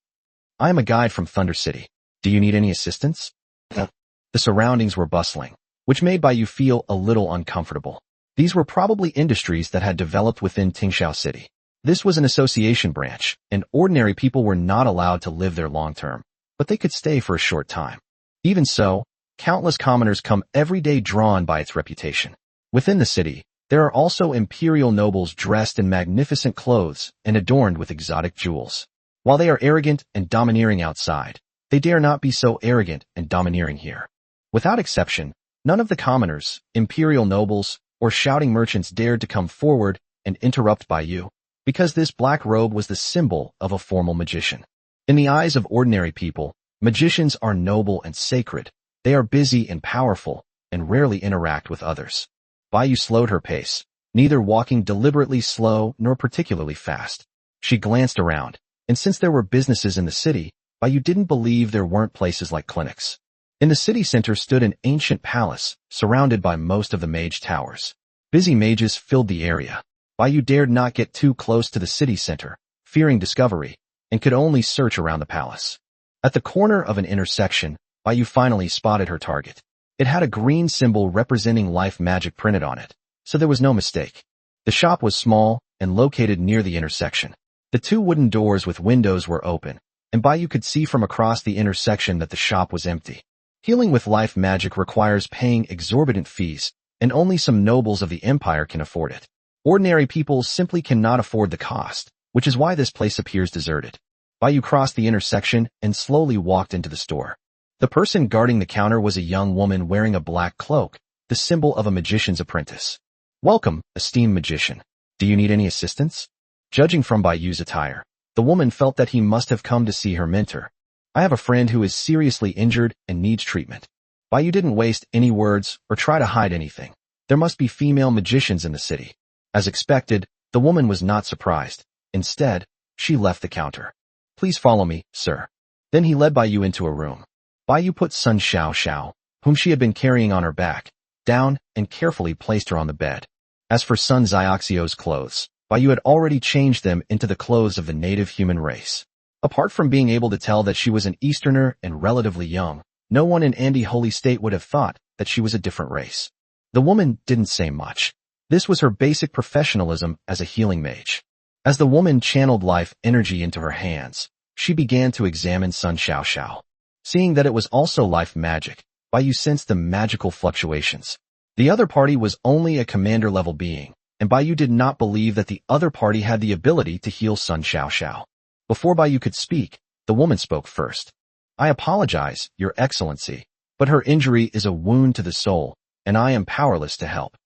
I am a guide from Thunder City. Do you need any assistance? The surroundings were bustling, which made Bai Yu feel a little uncomfortable. These were probably industries that had developed within Tingxiao City. This was an association branch, and ordinary people were not allowed to live there long term, but they could stay for a short time. Even so, countless commoners come every day drawn by its reputation. Within the city, there are also imperial nobles dressed in magnificent clothes and adorned with exotic jewels. While they are arrogant and domineering outside, they dare not be so arrogant and domineering here. Without exception, none of the commoners, imperial nobles, or shouting merchants dared to come forward and interrupt Bai Yu, because this black robe was the symbol of a formal magician. In the eyes of ordinary people, magicians are noble and sacred. They are busy and powerful, and rarely interact with others. Bai Yu slowed her pace, neither walking deliberately slow nor particularly fast. She glanced around, and since there were businesses in the city, Bai Yu didn't believe there weren't places like clinics. In the city center stood an ancient palace, surrounded by most of the mage towers. Busy mages filled the area. Bai Yu dared not get too close to the city center, fearing discovery, and could only search around the palace. At the corner of an intersection, Bai Yu finally spotted her target. It had a green symbol representing life magic printed on it, so there was no mistake. The shop was small and located near the intersection. The 2 wooden doors with windows were open, and Bai Yu could see from across the intersection that the shop was empty. Healing with life magic requires paying exorbitant fees, and only some nobles of the empire can afford it. Ordinary people simply cannot afford the cost, which is why this place appears deserted. Bai crossed the intersection and slowly walked into the store. The person guarding the counter was a young woman wearing a black cloak, the symbol of a magician's apprentice. Welcome, esteemed magician. Do you need any assistance? Judging from Bai's attire, the woman felt that he must have come to see her mentor. I have a friend who is seriously injured and needs treatment. Bai didn't waste any words or try to hide anything. There must be female magicians in the city. As expected, the woman was not surprised. Instead, she left the counter. Please follow me, sir. Then he led Bai into a room. Bai put Sun Xiao, whom she had been carrying on her back, down and carefully placed her on the bed. As for Sun Xiaoxio's clothes, Bai had already changed them into the clothes of the native human race. Apart from being able to tell that she was an Easterner and relatively young, no one in Andi Holy State would have thought that she was a different race. The woman didn't say much. This was her basic professionalism as a healing mage. As the woman channeled life energy into her hands, she began to examine Sun Xiao. Seeing that it was also life magic, Bai sensed the magical fluctuations. The other party was only a commander-level being, and Bai did not believe that the other party had the ability to heal Sun Xiao. Before Bai could speak, the woman spoke first. I apologize, Your Excellency, but her injury is a wound to the soul, and I am powerless to help.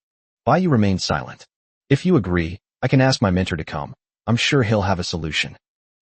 Bai remained silent. If you agree, I can ask my mentor to come. I'm sure he'll have a solution.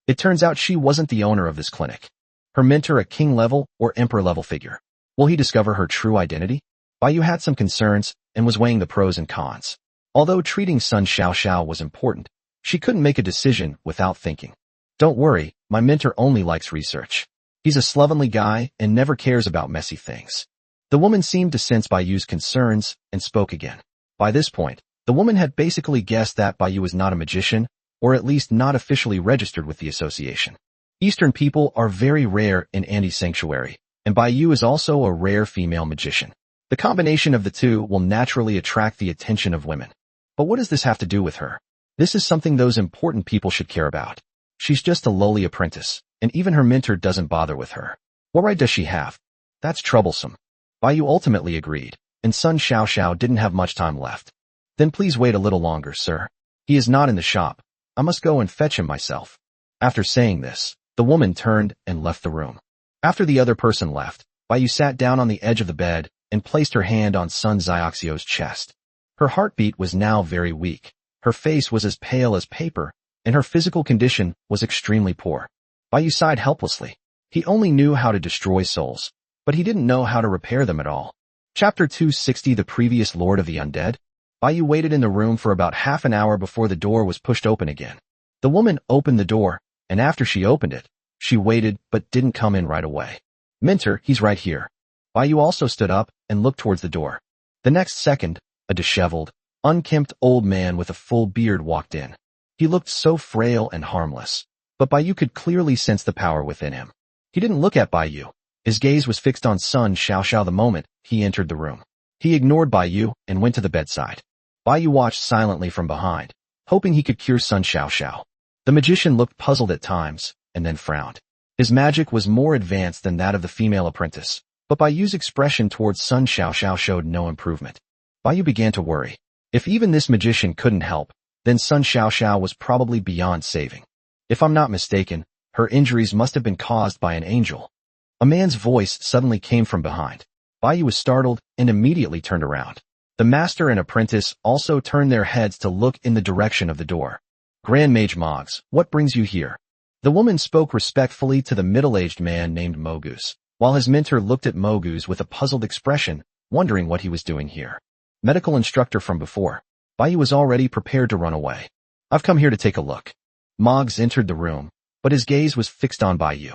It turns out she wasn't the owner of this clinic. Her mentor a king-level or emperor-level figure. Will he discover her true identity? Bai had some concerns and was weighing the pros and cons. Although treating Sun Xiao was important, she couldn't make a decision without thinking. Don't worry, my mentor only likes research. He's a slovenly guy and never cares about messy things. The woman seemed to sense Bai's concerns and spoke again. By this point, the woman had basically guessed that Bai was not a magician, or at least not officially registered with the association. Eastern people are very rare in Andi Sanctuary, and Bai is also a rare female magician. The combination of the two will naturally attract the attention of women. But what does this have to do with her? This is something those important people should care about. She's just a lowly apprentice, and even her mentor doesn't bother with her. What right does she have? That's troublesome. Bai ultimately agreed, and Sun Xiao didn't have much time left. Then please wait a little longer, sir. He is not in the shop. I must go and fetch him myself. After saying this, the woman turned and left the room. After the other person left, Bai sat down on the edge of the bed and placed her hand on Sun Xiaoxio's chest. Her heartbeat was now very weak. Her face was as pale as paper, and her physical condition was extremely poor. Bai sighed helplessly. He only knew how to destroy souls, but he didn't know how to repair them at all. Chapter 260 The Previous Lord of the Undead. Bai waited in the room for about half an hour before the door was pushed open again. The woman opened the door, and after she opened it, she waited but didn't come in right away. Mentor, he's right here. Bai also stood up and looked towards the door. The next second, a disheveled, unkempt old man with a full beard walked in. He looked so frail and harmless, but Bai could clearly sense the power within him. He didn't look at Bai. His gaze was fixed on Sun Xiao the moment he entered the room. He ignored Bai and went to the bedside. Bai watched silently from behind, hoping he could cure Sun Xiao. The magician looked puzzled at times, and then frowned. His magic was more advanced than that of the female apprentice, but Bai's expression towards Sun Xiao showed no improvement. Bai began to worry. If even this magician couldn't help, then Sun Xiao was probably beyond saving. If I'm not mistaken, her injuries must have been caused by an angel. A man's voice suddenly came from behind. Bai was startled and immediately turned around. The master and apprentice also turned their heads to look in the direction of the door. Grand Mage Moggs, what brings you here? The woman spoke respectfully to the middle-aged man named Mogus, while his mentor looked at Mogus with a puzzled expression, wondering what he was doing here. Medical instructor from before. Bai was already prepared to run away. I've come here to take a look. Moggs entered the room, but his gaze was fixed on Bai.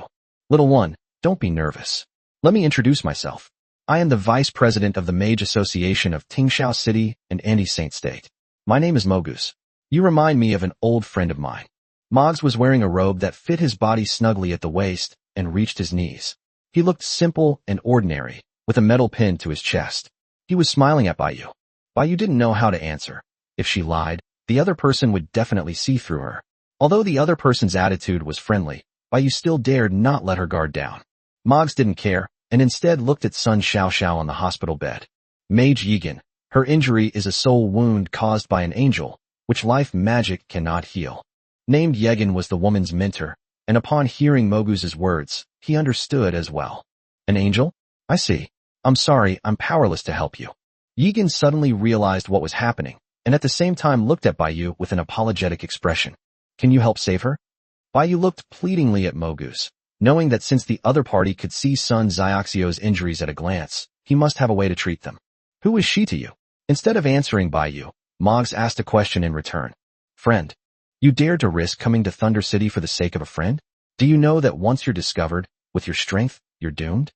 Little one, don't be nervous. Let me introduce myself. I am the Vice President of the Mage Association of Tingxiao City and Andi Saint State. My name is Mogus. You remind me of an old friend of mine. Moggs was wearing a robe that fit his body snugly at the waist and reached his knees. He looked simple and ordinary, with a metal pin to his chest. He was smiling at Bai. Bai didn't know how to answer. If she lied, the other person would definitely see through her. Although the other person's attitude was friendly, Bai still dared not let her guard down. Moggs didn't care, and instead looked at Sun Xiao on the hospital bed. Mage Yegan, her injury is a soul wound caused by an angel, which life magic cannot heal. Named Yegan was the woman's mentor, and upon hearing Moguz's words, he understood as well. An angel? I see. I'm sorry, I'm powerless to help you. Yigan suddenly realized what was happening, and at the same time looked at Baiyu with an apologetic expression. Can you help save her? Baiyu looked pleadingly at Moguz, knowing that since the other party could see Sun Xiaoxio's injuries at a glance, he must have a way to treat them. Who is she to you? Instead of answering Baiyu, Moguz asked a question in return. Friend, you dared to risk coming to Thunder City for the sake of a friend? Do you know that once you're discovered, with your strength, you're doomed?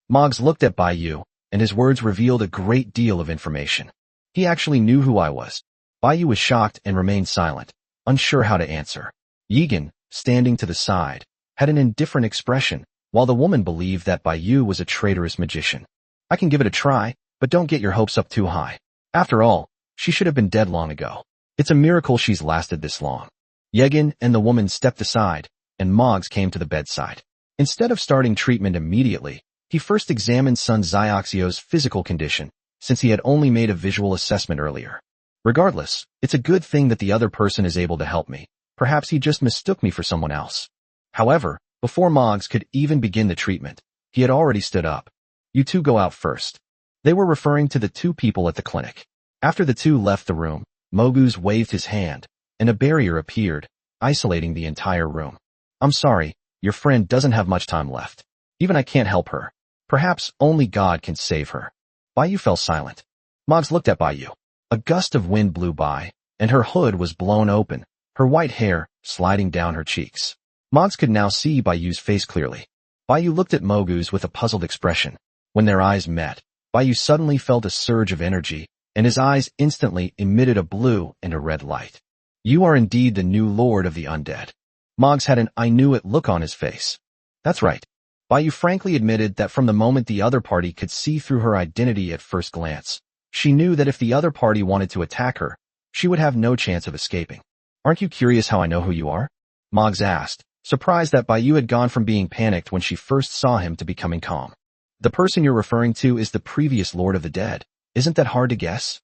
Moguz looked at Baiyu, and his words revealed a great deal of information. He actually knew who I was. Baiyu was shocked and remained silent, unsure how to answer. Yigan, standing to the side, had an indifferent expression, while the woman believed that Baiyu was a traitorous magician. I can give it a try, but don't get your hopes up too high. After all, she should have been dead long ago. It's a miracle she's lasted this long. Yigan and the woman stepped aside, and Moguz came to the bedside. Instead of starting treatment immediately, he first examined Sun Xiaoxio's physical condition, since he had only made a visual assessment earlier. Regardless, it's a good thing that the other person is able to help me. Perhaps he just mistook me for someone else. However, before Moguz could even begin the treatment, he had already stood up. You two go out first. They were referring to the two people at the clinic. After the two left the room, Moguz waved his hand, and a barrier appeared, isolating the entire room. I'm sorry, your friend doesn't have much time left. Even I can't help her. Perhaps only God can save her. Baiyu fell silent. Moguz looked at Baiyu. A gust of wind blew by, and her hood was blown open, her white hair sliding down her cheeks. Moguz could now see Baiyu's face clearly. Baiyu looked at Moguz with a puzzled expression. When their eyes met, Baiyu suddenly felt a surge of energy, and his eyes instantly emitted a blue and a red light. You are indeed the new lord of the undead. Moguz had an I knew it look on his face. That's right. Baiyu frankly admitted that from the moment the other party could see through her identity at first glance, she knew that if the other party wanted to attack her, she would have no chance of escaping. Aren't you curious how I know who you are? Moguz asked, surprised that Baiyu had gone from being panicked when she first saw him to becoming calm. The person you're referring to is the previous Lord of the Dead. Isn't that hard to guess?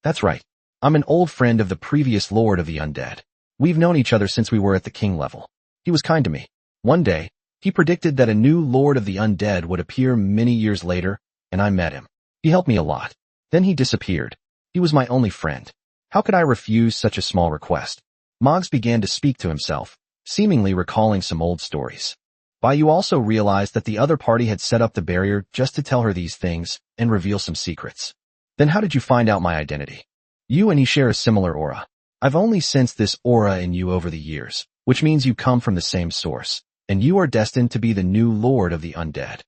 That's right. I'm an old friend of the previous Lord of the Undead. We've known each other since we were at the king level. He was kind to me. One day, he predicted that a new Lord of the Undead would appear many years later, and I met him. He helped me a lot. Then he disappeared. He was my only friend. How could I refuse such a small request? Moguz began to speak to himself, seemingly recalling some old stories. Baiyu also realized that the other party had set up the barrier just to tell her these things and reveal some secrets. Then how did you find out my identity? You and he share a similar aura. I've only sensed this aura in you over the years, which means you come from the same source, and you are destined to be the new lord of the undead.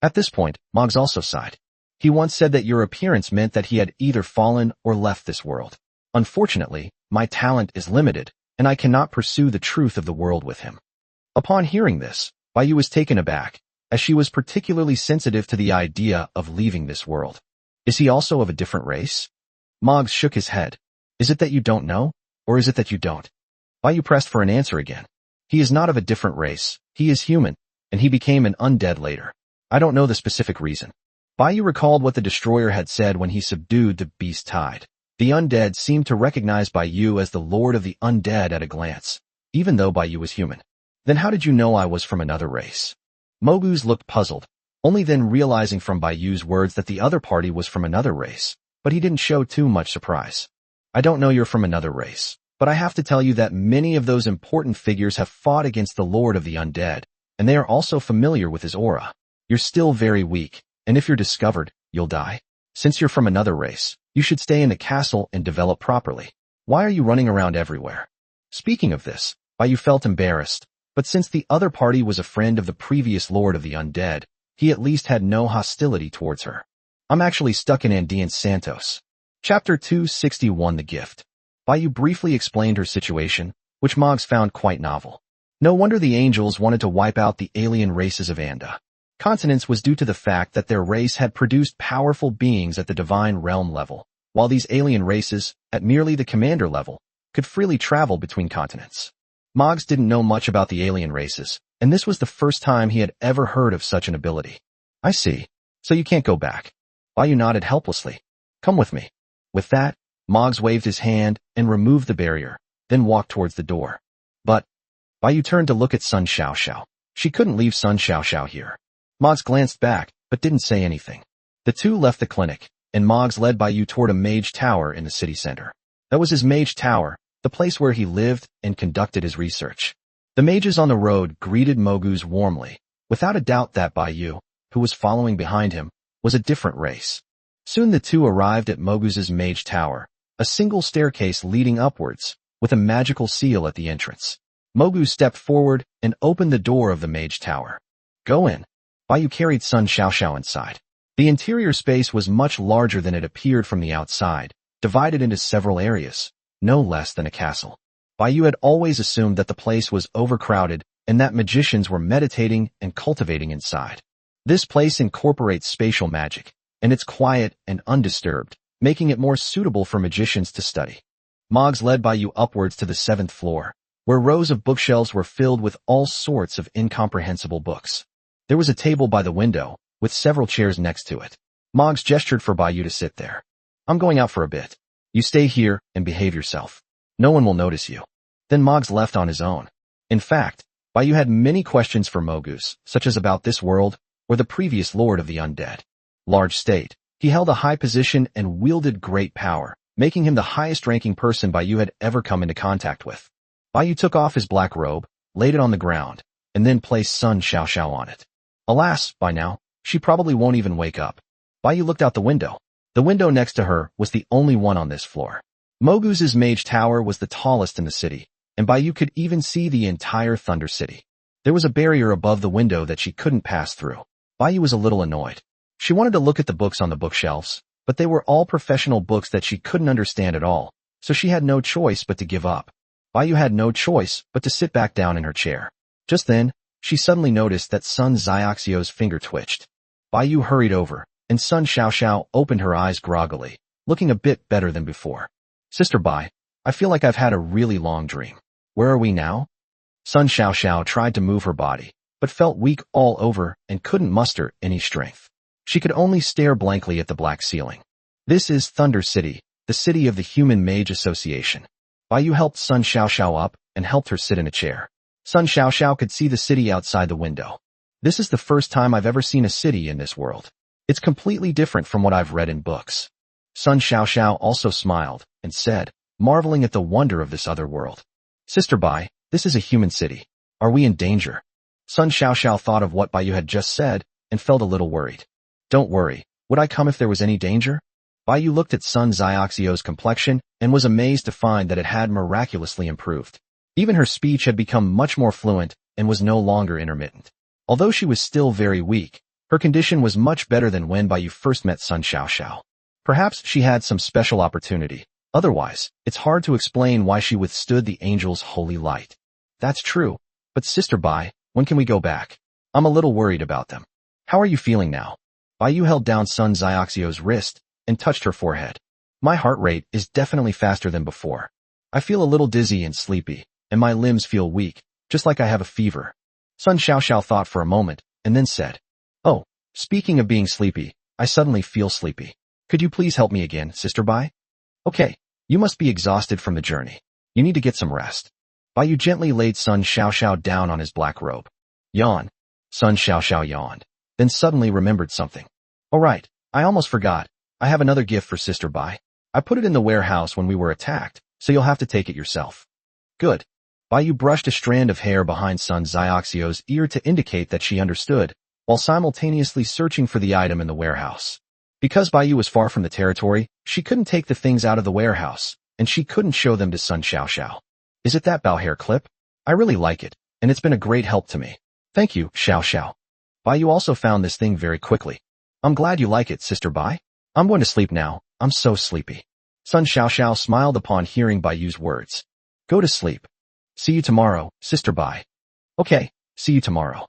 At this point, Moguz also sighed. He once said that your appearance meant that he had either fallen or left this world. Unfortunately, my talent is limited, and I cannot pursue the truth of the world with him. Upon hearing this, Baiyu was taken aback, as she was particularly sensitive to the idea of leaving this world. Is he also of a different race? Moguz shook his head. Is it that you don't know, or is it that you don't? Baiyu pressed for an answer again. He is not of a different race, he is human, and he became an undead later. I don't know the specific reason. Baiyu recalled what the destroyer had said when he subdued the beast tide. The undead seemed to recognize Baiyu as the lord of the undead at a glance, even though Baiyu was human. Then how did you know I was from another race? Moguz looked puzzled, only then realizing from Baiyu's words that the other party was from another race, but he didn't show too much surprise. I don't know you're from another race, but I have to tell you that many of those important figures have fought against the lord of the undead, and they are also familiar with his aura. You're still very weak, and if you're discovered, you'll die. Since you're from another race, you should stay in the castle and develop properly. Why are you running around everywhere? Speaking of this, Baiyu felt embarrassed, but since the other party was a friend of the previous lord of the undead, he at least had no hostility towards her. I'm actually stuck in Andean Santos. Chapter 261 The Gift. Baiyu briefly explained her situation, which Moguz found quite novel. No wonder the angels wanted to wipe out the alien races of Anda. Consonance was due to the fact that their race had produced powerful beings at the divine realm level, while these alien races, at merely the commander level, could freely travel between continents. Moguz didn't know much about the alien races, and this was the first time he had ever heard of such an ability. I see. So you can't go back. Baiyu nodded helplessly. Come with me. With that, Moguz waved his hand and removed the barrier, then walked towards the door. But, Bai turned to look at Sun Xiaoxiao. She couldn't leave Sun Xiaoxiao here. Moggs glanced back, but didn't say anything. The two left the clinic, and Moggs led Bai toward a mage tower in the city center. That was his mage tower, the place where he lived and conducted his research. The mages on the road greeted Moguz warmly, without a doubt that Bai, who was following behind him, was a different race. Soon the two arrived at Moguz's mage tower, a single staircase leading upwards, with a magical seal at the entrance. Moguz stepped forward and opened the door of the mage tower. Go in. Bai carried Sun Xiaoxiao inside. The interior space was much larger than it appeared from the outside, divided into several areas, no less than a castle. Bai had always assumed that the place was overcrowded and that magicians were meditating and cultivating inside. This place incorporates spatial magic, and it's quiet and undisturbed, making it more suitable for magicians to study. Moggs led Bai upwards to the 7th floor, where rows of bookshelves were filled with all sorts of incomprehensible books. There was a table by the window, with several chairs next to it. Moggs gestured for Bai to sit there. I'm going out for a bit. You stay here and behave yourself. No one will notice you. Then Moggs left on his own. In fact, Bai had many questions for Moguz, such as about this world, or the previous lord of the undead. Large state. He held a high position and wielded great power, making him the highest-ranking person Bai had ever come into contact with. Bai took off his black robe, laid it on the ground, and then placed Sun Xiaoxiao on it. Alas, by now, she probably won't even wake up. Bai looked out the window. The window next to her was the only one on this floor. Moguz's mage tower was the tallest in the city, and Bai could even see the entire Thunder City. There was a barrier above the window that she couldn't pass through. Bai was a little annoyed. She wanted to look at the books on the bookshelves, but they were all professional books that she couldn't understand at all, so she had no choice but to give up. Bai had no choice but to sit back down in her chair. Just then, she suddenly noticed that Sun Xiaoxiao's finger twitched. Bai hurried over, and Sun Xiaoxiao opened her eyes groggily, looking a bit better than before. Sister Bai, I feel like I've had a really long dream. Where are we now? Sun Xiaoxiao tried to move her body, but felt weak all over and couldn't muster any strength. She could only stare blankly at the black ceiling. This is Thunder City, the city of the Human Mage Association. Bai helped Sun Xiaoxiao up and helped her sit in a chair. Sun Xiaoxiao could see the city outside the window. This is the first time I've ever seen a city in this world. It's completely different from what I've read in books. Sun Xiaoxiao also smiled and said, marveling at the wonder of this other world. Sister Bai, this is a human city. Are we in danger? Sun Xiaoxiao thought of what Bai had just said and felt a little worried. Don't worry, would I come if there was any danger? Bai looked at Sun Xiaoxiao's complexion and was amazed to find that it had miraculously improved. Even her speech had become much more fluent and was no longer intermittent. Although she was still very weak, her condition was much better than when Bai first met Sun Xiaoxiao. Perhaps she had some special opportunity. Otherwise, it's hard to explain why she withstood the angel's holy light. That's true. But Sister Bai, when can we go back? I'm a little worried about them. How are you feeling now? Bai held down Sun Xiaoxiao's wrist and touched her forehead. My heart rate is definitely faster than before. I feel a little dizzy and sleepy, and my limbs feel weak, just like I have a fever. Sun Xiaoxiao thought for a moment, and then said, Oh, speaking of being sleepy, I suddenly feel sleepy. Could you please help me again, Sister Bai? Okay, you must be exhausted from the journey. You need to get some rest. Bai gently laid Sun Xiaoxiao down on his black robe. Yawn. Sun Xiaoxiao yawned, then suddenly remembered something. All right, I almost forgot. I have another gift for Sister Bai. I put it in the warehouse when we were attacked, so you'll have to take it yourself. Good. Bai brushed a strand of hair behind Sun Xiaoxiao's ear to indicate that she understood, while simultaneously searching for the item in the warehouse. Because Bai was far from the territory, she couldn't take the things out of the warehouse, and she couldn't show them to Sun Xiaoxiao. Is it that bow hair clip? I really like it, and it's been a great help to me. Thank you, Xiaoxiao. Bai also found this thing very quickly. I'm glad you like it, Sister Bai. I'm going to sleep now. I'm so sleepy. Sun Xiaoxiao smiled upon hearing Bai's words. Go to sleep. See you tomorrow, Sister Bai. Okay, see you tomorrow.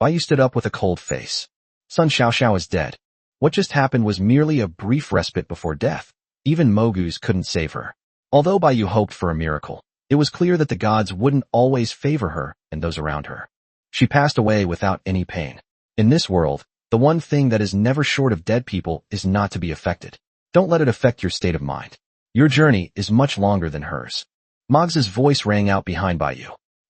Bai stood up with a cold face. Sun Xiaoxiao is dead. What just happened was merely a brief respite before death. Even Moguz couldn't save her. Although Bai hoped for a miracle, it was clear that the gods wouldn't always favor her and those around her. She passed away without any pain. In this world, the one thing that is never short of dead people is not to be affected. Don't let it affect your state of mind. Your journey is much longer than hers. Moggs's voice rang out behind Bai.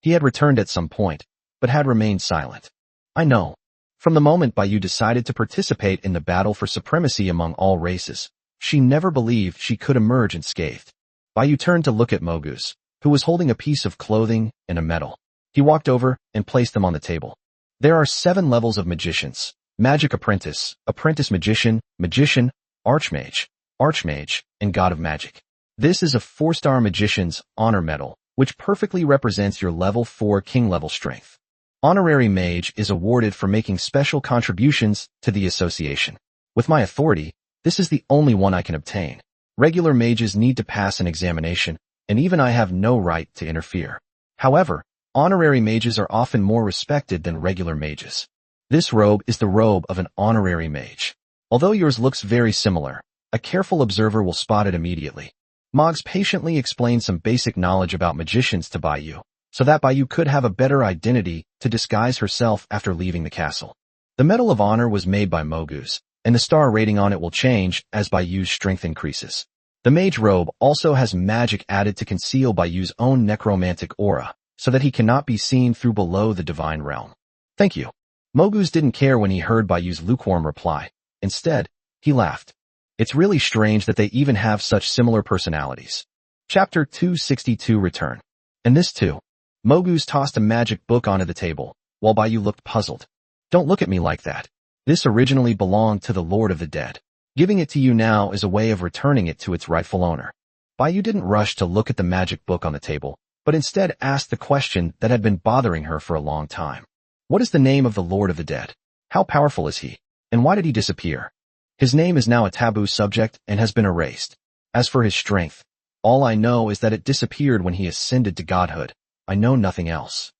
He had returned at some point, but had remained silent. I know. From the moment Baiyu decided to participate in the battle for supremacy among all races, she never believed she could emerge unscathed. Baiyu turned to look at Moguz, who was holding a piece of clothing and a medal. He walked over and placed them on the table. There are 7 levels of magicians: magic apprentice, apprentice magician, magician, archmage, archmage, and god of magic. This is a 4-star magician's honor medal, which perfectly represents your level 4 king level strength. Honorary mage is awarded for making special contributions to the association. With my authority, this is the only one I can obtain. Regular mages need to pass an examination, and even I have no right to interfere. However, honorary mages are often more respected than regular mages. This robe is the robe of an honorary mage. Although yours looks very similar, a careful observer will spot it immediately. Mogz patiently explained some basic knowledge about magicians to Baiyu, so that Baiyu could have a better identity to disguise herself after leaving the castle. The Medal of Honor was made by Moguz, and the star rating on it will change as Baiyu's strength increases. The mage robe also has magic added to conceal Baiyu's own necromantic aura, so that he cannot be seen through below the divine realm. Thank you. Moguz didn't care when he heard Baiyu's lukewarm reply. Instead, he laughed. It's really strange that they even have such similar personalities. Chapter 262 Return. And this too. Moguz tossed a magic book onto the table, while Baiyu looked puzzled. Don't look at me like that. This originally belonged to the Lord of the Dead. Giving it to you now is a way of returning it to its rightful owner. Baiyu didn't rush to look at the magic book on the table, but instead asked the question that had been bothering her for a long time. What is the name of the Lord of the Dead? How powerful is he? And why did he disappear? His name is now a taboo subject and has been erased. As for his strength, all I know is that it disappeared when he ascended to godhood. I know nothing else.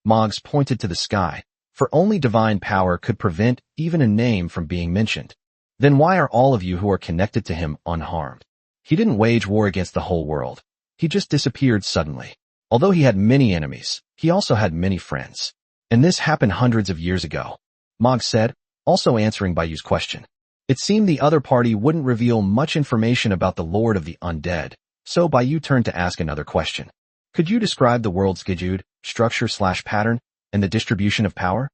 Mogz pointed to the sky, for only divine power could prevent even a name from being mentioned. Then why are all of you who are connected to him unharmed? He didn't wage war against the whole world. He just disappeared suddenly. Although he had many enemies, he also had many friends. And this happened hundreds of years ago. Mogz said, also answering Baiyu's question. It seemed the other party wouldn't reveal much information about the Lord of the Undead, so Baiyu turned to ask another question. Could you describe the world's Gijud, structure/pattern, and the distribution of power?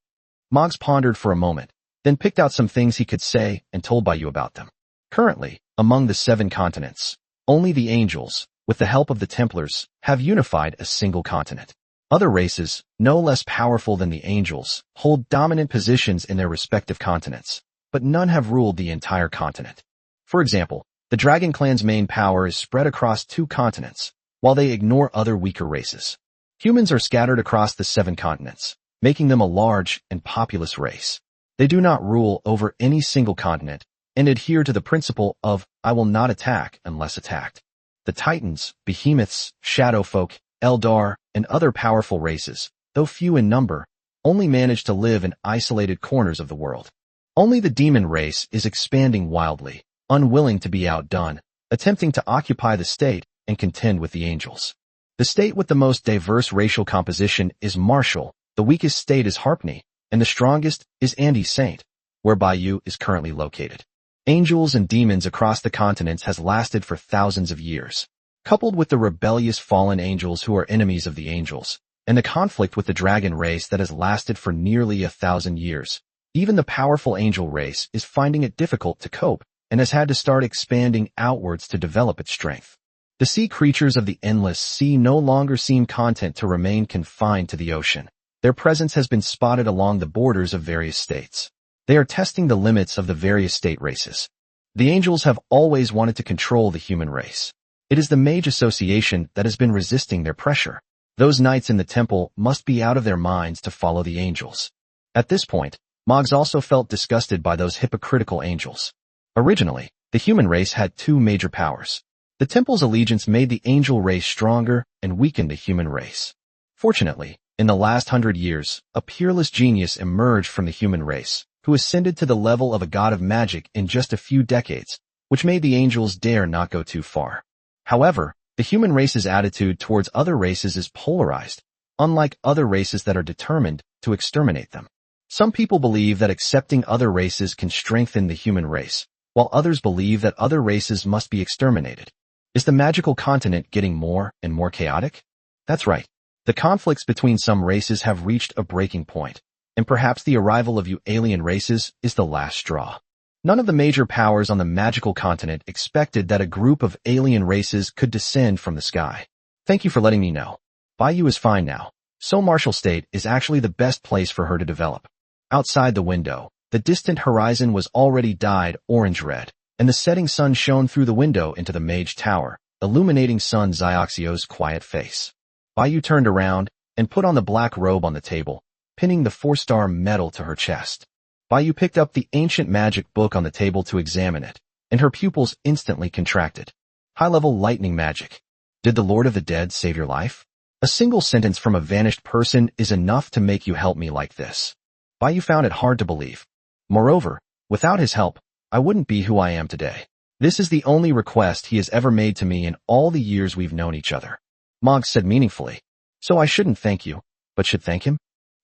Mogz pondered for a moment, then picked out some things he could say and told Baiyu about them. Currently, among the 7 continents, only the angels, with the help of the Templars, have unified a single continent. Other races, no less powerful than the angels, hold dominant positions in their respective continents, but none have ruled the entire continent. For example, the Dragon Clan's main power is spread across 2 continents, while they ignore other weaker races. Humans are scattered across the 7 continents, making them a large and populous race. They do not rule over any single continent and adhere to the principle of, I will not attack unless attacked. The Titans, Behemoths, Shadowfolk, Eldar, and other powerful races, though few in number, only manage to live in isolated corners of the world. Only the demon race is expanding wildly, unwilling to be outdone, attempting to occupy the state and contend with the angels. The state with the most diverse racial composition is Martial, the weakest state is Harpney, and the strongest is Andy Saint, where Baiyu is currently located. Angels and demons across the continents has lasted for thousands of years. Coupled with the rebellious fallen angels who are enemies of the angels, and the conflict with the dragon race that has lasted for nearly 1,000 years, even the powerful angel race is finding it difficult to cope and has had to start expanding outwards to develop its strength. The sea creatures of the endless sea no longer seem content to remain confined to the ocean. Their presence has been spotted along the borders of various states. They are testing the limits of the various state races. The angels have always wanted to control the human race. It is the Mage Association that has been resisting their pressure. Those knights in the temple must be out of their minds to follow the angels. At this point, Mogz also felt disgusted by those hypocritical angels. Originally, the human race had 2 major powers. The temple's allegiance made the angel race stronger and weakened the human race. Fortunately, in the last 100 years, a peerless genius emerged from the human race, who ascended to the level of a god of magic in just a few decades, which made the angels dare not go too far. However, the human race's attitude towards other races is polarized, unlike other races that are determined to exterminate them. Some people believe that accepting other races can strengthen the human race, while others believe that other races must be exterminated. Is the magical continent getting more and more chaotic? That's right. The conflicts between some races have reached a breaking point, and perhaps the arrival of you alien races is the last straw. None of the major powers on the magical continent expected that a group of alien races could descend from the sky. Thank you for letting me know. Baiyu is fine now, so Martial State is actually the best place for her to develop. Outside the window, the distant horizon was already dyed orange-red, and the setting sun shone through the window into the Mage Tower, illuminating Sun Xiaoxio's quiet face. Baiyu turned around and put on the black robe on the table, pinning the 4-star medal to her chest. Baiyu picked up the ancient magic book on the table to examine it, and her pupils instantly contracted. High-level lightning magic. Did the Lord of the Dead save your life? A single sentence from a vanished person is enough to make you help me like this. Baiyu found it hard to believe. Moreover, without his help, I wouldn't be who I am today. This is the only request he has ever made to me in all the years we've known each other. Moggs said meaningfully. So I shouldn't thank you, but should thank him?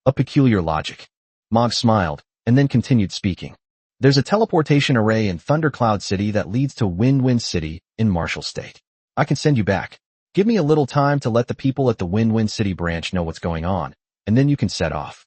A peculiar logic. Moggs smiled, and then continued speaking. There's a teleportation array in Thundercloud City that leads to Wind City in Martial State. I can send you back. Give me a little time to let the people at the Wind City branch know what's going on, and then you can set off.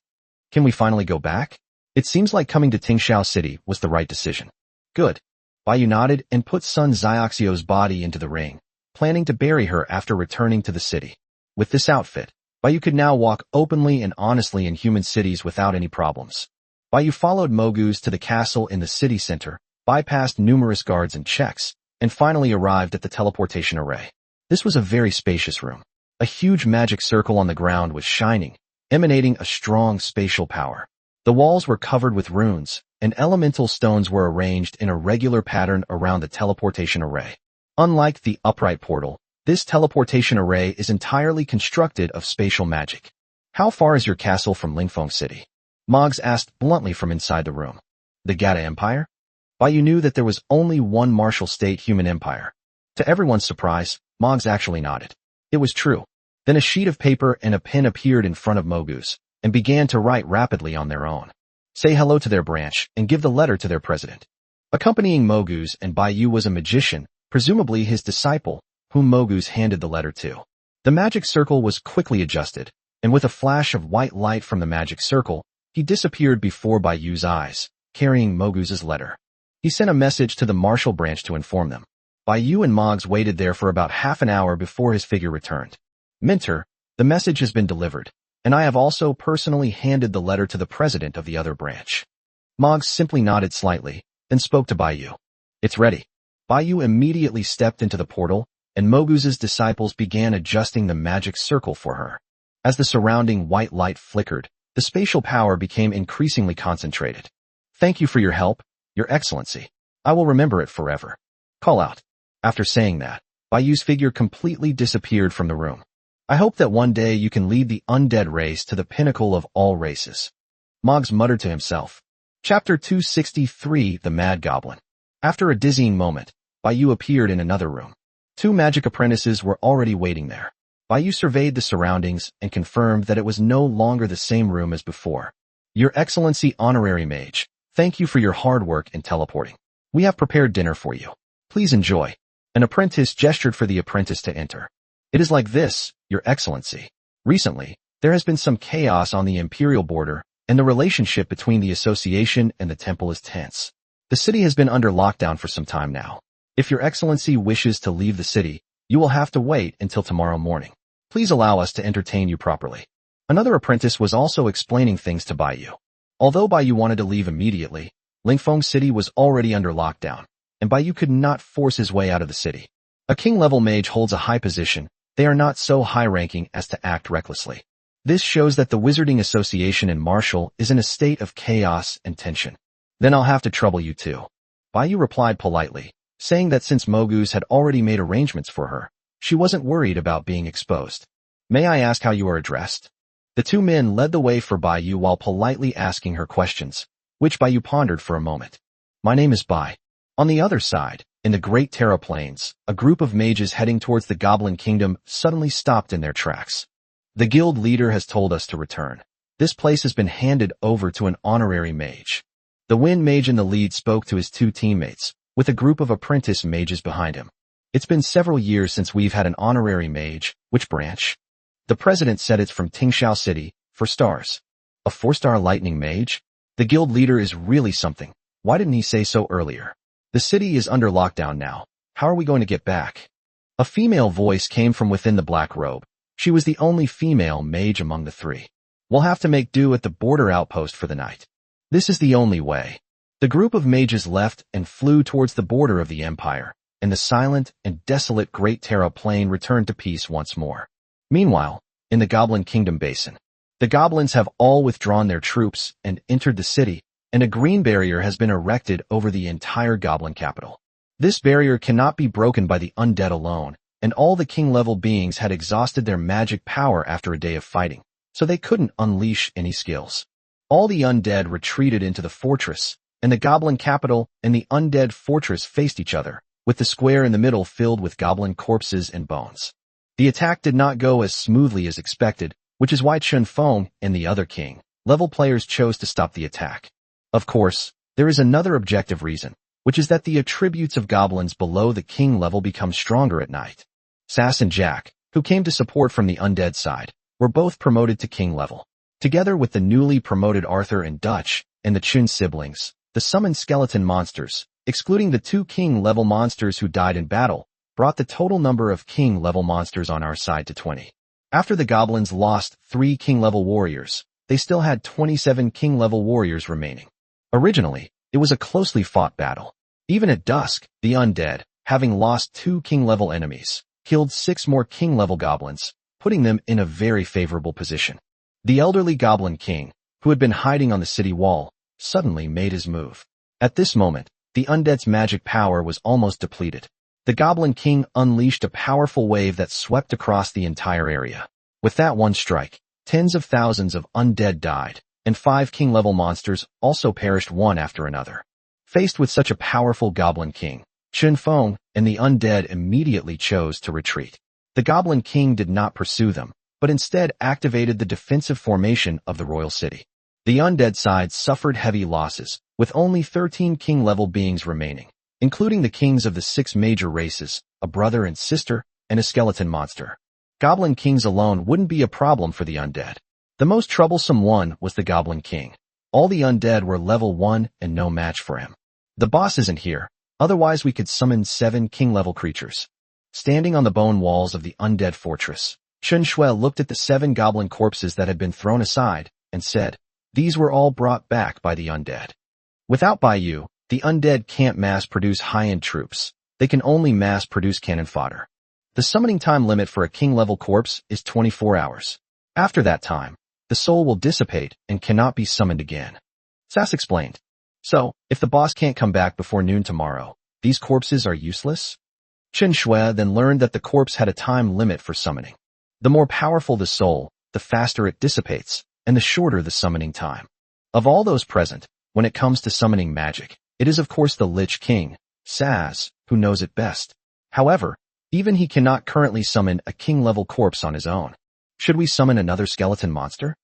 Can we finally go back? It seems like coming to Tingxiao City was the right decision. Good. Baiyu nodded and put Sun Xiaoxio's body into the ring, planning to bury her after returning to the city. With this outfit, Baiyu could now walk openly and honestly in human cities without any problems. Baiyu followed Moguz to the castle in the city center, bypassed numerous guards and checks, and finally arrived at the teleportation array. This was a very spacious room. A huge magic circle on the ground was shining, emanating a strong spatial power. The walls were covered with runes, and elemental stones were arranged in a regular pattern around the teleportation array. Unlike the upright portal, this teleportation array is entirely constructed of spatial magic. How far is your castle from Lingfeng City? Moggs asked bluntly from inside the room. The Gata Empire? Baiyu knew that there was only one Martial State human empire. To everyone's surprise, Moggs actually nodded. It was true. Then a sheet of paper and a pen appeared in front of Moguz, and began to write rapidly on their own. Say hello to their branch, and give the letter to their president. Accompanying Moguz and Baiyu was a magician, presumably his disciple, whom Moguz handed the letter to. The magic circle was quickly adjusted, and with a flash of white light from the magic circle, he disappeared before Baiyu's eyes, carrying Moguz's letter. He sent a message to the martial branch to inform them. Baiyu and Moggs waited there for about half an hour before his figure returned. Minter, the message has been delivered, and I have also personally handed the letter to the president of the other branch. Moggs simply nodded slightly, then spoke to Baiyu. It's ready. Baiyu immediately stepped into the portal, and Moguz's disciples began adjusting the magic circle for her. As the surrounding white light flickered, the spatial power became increasingly concentrated. Thank you for your help, Your Excellency. I will remember it forever. Call out. After saying that, Baiyu's figure completely disappeared from the room. I hope that one day you can lead the undead race to the pinnacle of all races. Moggs muttered to himself. Chapter 263, The Mad Goblin. After a dizzying moment, Baiyu appeared in another room. 2 magic apprentices were already waiting there. Baiyu surveyed the surroundings and confirmed that it was no longer the same room as before. Your Excellency Honorary Mage, thank you for your hard work in teleporting. We have prepared dinner for you. Please enjoy. An apprentice gestured for the apprentice to enter. It is like this, Your Excellency. Recently, there has been some chaos on the imperial border, and the relationship between the association and the temple is tense. The city has been under lockdown for some time now. If Your Excellency wishes to leave the city, you will have to wait until tomorrow morning. Please allow us to entertain you properly. Another apprentice was also explaining things to Baiyu. Although Baiyu wanted to leave immediately, Lingfeng City was already under lockdown, and Baiyu could not force his way out of the city. A king-level mage holds a high position. They are not so high-ranking as to act recklessly. This shows that the Wizarding Association in Martial is in a state of chaos and tension. Then I'll have to trouble you too. Baiyu replied politely, saying that since Moguz had already made arrangements for her, she wasn't worried about being exposed. May I ask how you are addressed? The 2 men led the way for Baiyu while politely asking her questions, which Baiyu pondered for a moment. My name is Bai. On the other side, in the Great Terra Plains, a group of mages heading towards the Goblin Kingdom suddenly stopped in their tracks. The guild leader has told us to return. This place has been handed over to an honorary mage. The Wind Mage in the lead spoke to his 2 teammates, with a group of apprentice mages behind him. It's been several years since we've had an honorary mage. Which branch? The president said it's from Tingxiao City, 4 stars. A 4-star lightning mage? The guild leader is really something. Why didn't he say so earlier? The city is under lockdown now. How are we going to get back? A female voice came from within the black robe. She was the only female mage among the 3. We'll have to make do at the border outpost for the night. This is the only way. The group of mages left and flew towards the border of the empire, and the silent and desolate Great Terra Plain returned to peace once more. Meanwhile, in the Goblin Kingdom Basin, the goblins have all withdrawn their troops and entered the city, and a green barrier has been erected over the entire goblin capital. This barrier cannot be broken by the undead alone, and all the king-level beings had exhausted their magic power after a day of fighting, so they couldn't unleash any skills. All the undead retreated into the fortress, and the goblin capital and the undead fortress faced each other, with the square in the middle filled with goblin corpses and bones. The attack did not go as smoothly as expected, which is why Chun Feng and the other king-level players chose to stop the attack. Of course, there is another objective reason, which is that the attributes of goblins below the king level become stronger at night. Sass and Jack, who came to support from the undead side, were both promoted to king level. Together with the newly promoted Arthur and Dutch, and the Chun siblings, the summoned skeleton monsters, excluding the 2 king-level monsters who died in battle, brought the total number of king-level monsters on our side to 20. After the goblins lost 3 king-level warriors, they still had 27 king-level warriors remaining. Originally, it was a closely fought battle. Even at dusk, the undead, having lost 2 king-level enemies, killed 6 more king-level goblins, putting them in a very favorable position. The elderly goblin king, who had been hiding on the city wall, suddenly made his move. At this moment, the undead's magic power was almost depleted. The Goblin King unleashed a powerful wave that swept across the entire area. With that one strike, tens of thousands of undead died, and 5 king-level monsters also perished one after another. Faced with such a powerful Goblin King, Chun Feng and the undead immediately chose to retreat. The Goblin King did not pursue them, but instead activated the defensive formation of the royal city. The undead side suffered heavy losses, with only 13 king-level beings remaining, including the kings of the 6 major races, a brother and sister, and a skeleton monster. Goblin kings alone wouldn't be a problem for the undead. The most troublesome one was the Goblin King. All the undead were level 1 and no match for him. The boss isn't here, otherwise we could summon 7 king-level creatures. Standing on the bone walls of the undead fortress, Chun Shui looked at the 7 goblin corpses that had been thrown aside, and said, "These were all brought back by the undead. Without Baiyu, the undead can't mass-produce high-end troops. They can only mass-produce cannon fodder. The summoning time limit for a king-level corpse is 24 hours. After that time, the soul will dissipate and cannot be summoned again." Sass explained. "So, if the boss can't come back before noon tomorrow, these corpses are useless?" Chun Shui then learned that the corpse had a time limit for summoning. The more powerful the soul, the faster it dissipates, and the shorter the summoning time. Of all those present, when it comes to summoning magic, it is of course the Lich King, Sass, who knows it best. However, even he cannot currently summon a king-level corpse on his own. Should we summon another skeleton monster?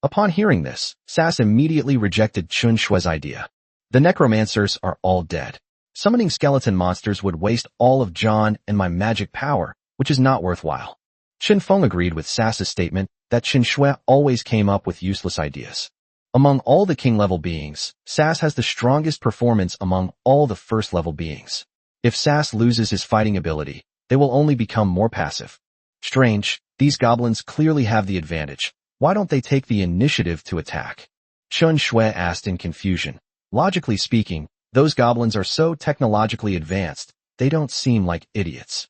Upon hearing this, Sass immediately rejected Chun Shui's idea. The necromancers are all dead. Summoning skeleton monsters would waste all of John and my magic power, which is not worthwhile. Chun Feng agreed with Sass's statement that Chun Shui always came up with useless ideas. Among all the king-level beings, Sass has the strongest performance among all the first-level beings. If Sass loses his fighting ability, they will only become more passive. Strange, these goblins clearly have the advantage. Why don't they take the initiative to attack? Chun Shui asked in confusion. Logically speaking, those goblins are so technologically advanced, they don't seem like idiots.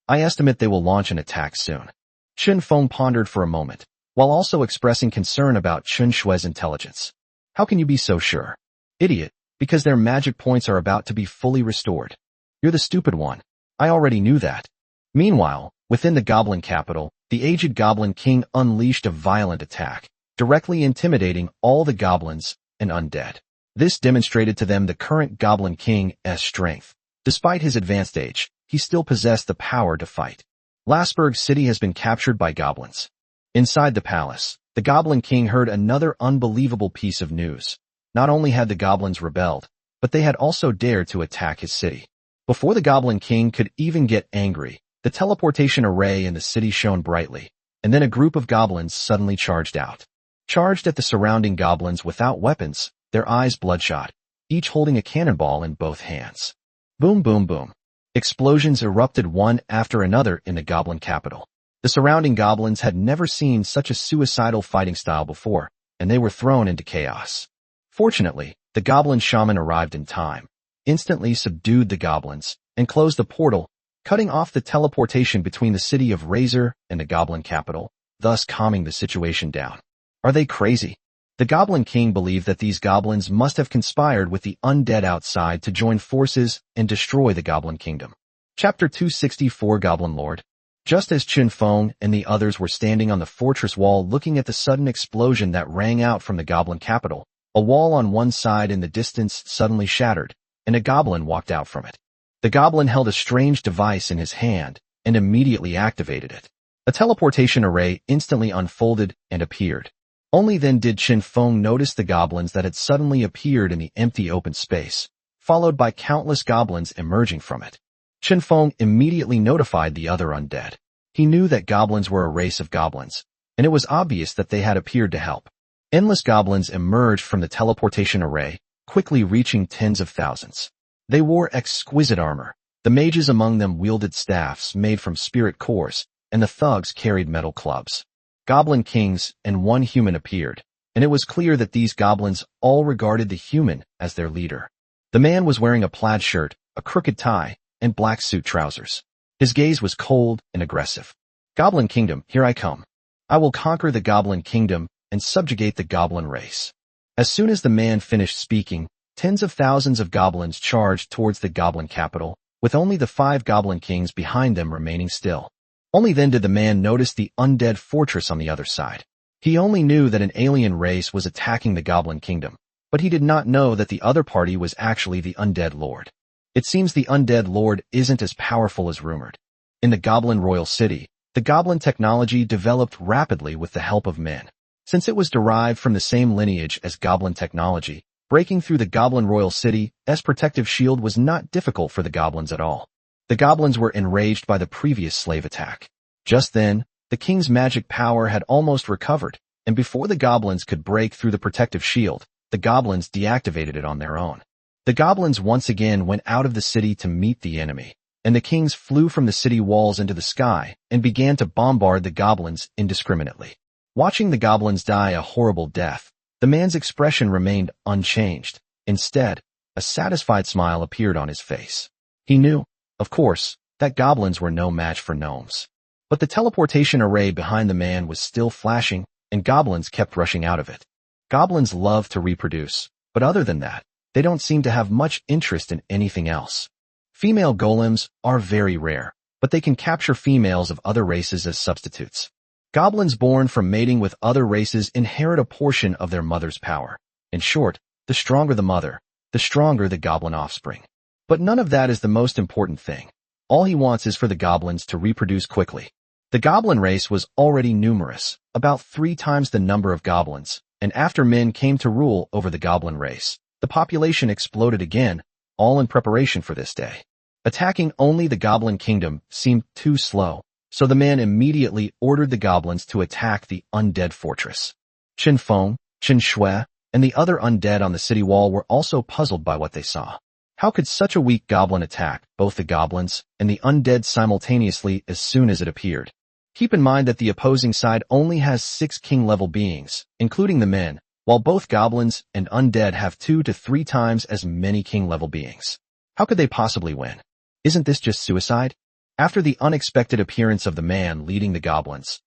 I estimate they will launch an attack soon. Chun Feng pondered for a moment, while also expressing concern about Chun Shui's intelligence. How can you be so sure? Idiot, because their magic points are about to be fully restored. You're the stupid one. I already knew that. Meanwhile, within the goblin capital, the aged Goblin King unleashed a violent attack, directly intimidating all the goblins and undead. This demonstrated to them the current Goblin King's strength. Despite his advanced age, he still possessed the power to fight. Lasberg City has been captured by goblins. Inside the palace, the Goblin King heard another unbelievable piece of news. Not only had the goblins rebelled, but they had also dared to attack his city. Before the Goblin King could even get angry, the teleportation array in the city shone brightly, and then a group of goblins suddenly charged out. Charged at the surrounding goblins without weapons, their eyes bloodshot, each holding a cannonball in both hands. Boom, boom, boom. Explosions erupted one after another in the goblin capital. The surrounding goblins had never seen such a suicidal fighting style before, and they were thrown into chaos. Fortunately, the goblin shaman arrived in time, instantly subdued the goblins, and closed the portal, cutting off the teleportation between the city of Razor and the goblin capital, thus calming the situation down. Are they crazy? The Goblin King believed that these goblins must have conspired with the undead outside to join forces and destroy the Goblin Kingdom. Chapter 264 Goblin Lord. Just as Qin Feng and the others were standing on the fortress wall looking at the sudden explosion that rang out from the goblin capital, a wall on one side in the distance suddenly shattered, and a goblin walked out from it. The goblin held a strange device in his hand and immediately activated it. A teleportation array instantly unfolded and appeared. Only then did Qin Feng notice the goblins that had suddenly appeared in the empty open space, followed by countless goblins emerging from it. Qin Feng immediately notified the other undead. He knew that goblins were a race of goblins, and it was obvious that they had appeared to help. Endless goblins emerged from the teleportation array, quickly reaching tens of thousands. They wore exquisite armor. The mages among them wielded staffs made from spirit cores, and the thugs carried metal clubs. Goblin kings and one human appeared, and it was clear that these goblins all regarded the human as their leader. The man was wearing a plaid shirt, a crooked tie, and black suit trousers. His gaze was cold and aggressive. Goblin Kingdom, here I come. I will conquer the Goblin Kingdom and subjugate the goblin race. As soon as the man finished speaking, tens of thousands of goblins charged towards the goblin capital, with only the 5 goblin kings behind them remaining still. Only then did the man notice the undead fortress on the other side. He only knew that an alien race was attacking the Goblin Kingdom, but he did not know that the other party was actually the Undead Lord. It seems the Undead Lord isn't as powerful as rumored. In the Goblin Royal City, the goblin technology developed rapidly with the help of men. Since it was derived from the same lineage as goblin technology, breaking through the Goblin Royal City's protective shield was not difficult for the goblins at all. The goblins were enraged by the previous slave attack. Just then, the king's magic power had almost recovered, and before the goblins could break through the protective shield, the goblins deactivated it on their own. The goblins once again went out of the city to meet the enemy, and the kings flew from the city walls into the sky and began to bombard the goblins indiscriminately. Watching the goblins die a horrible death, the man's expression remained unchanged. Instead, a satisfied smile appeared on his face. He knew, of course, that goblins were no match for gnomes. But the teleportation array behind the man was still flashing, and goblins kept rushing out of it. Goblins love to reproduce, but other than that, they don't seem to have much interest in anything else. Female golems are very rare, but they can capture females of other races as substitutes. Goblins born from mating with other races inherit a portion of their mother's power. In short, the stronger the mother, the stronger the goblin offspring. But none of that is the most important thing. All he wants is for the goblins to reproduce quickly. The goblin race was already numerous, about 3 times the number of goblins, and after men came to rule over the goblin race, the population exploded again, all in preparation for this day. Attacking only the Goblin Kingdom seemed too slow, so the man immediately ordered the goblins to attack the undead fortress. Qin Feng, Qin Shui, and the other undead on the city wall were also puzzled by what they saw. How could such a weak goblin attack both the goblins and the undead simultaneously as soon as it appeared? Keep in mind that the opposing side only has 6 king-level beings, including the men, while both goblins and undead have 2 to 3 times as many king-level beings. How could they possibly win? Isn't this just suicide? After the unexpected appearance of the man leading the goblins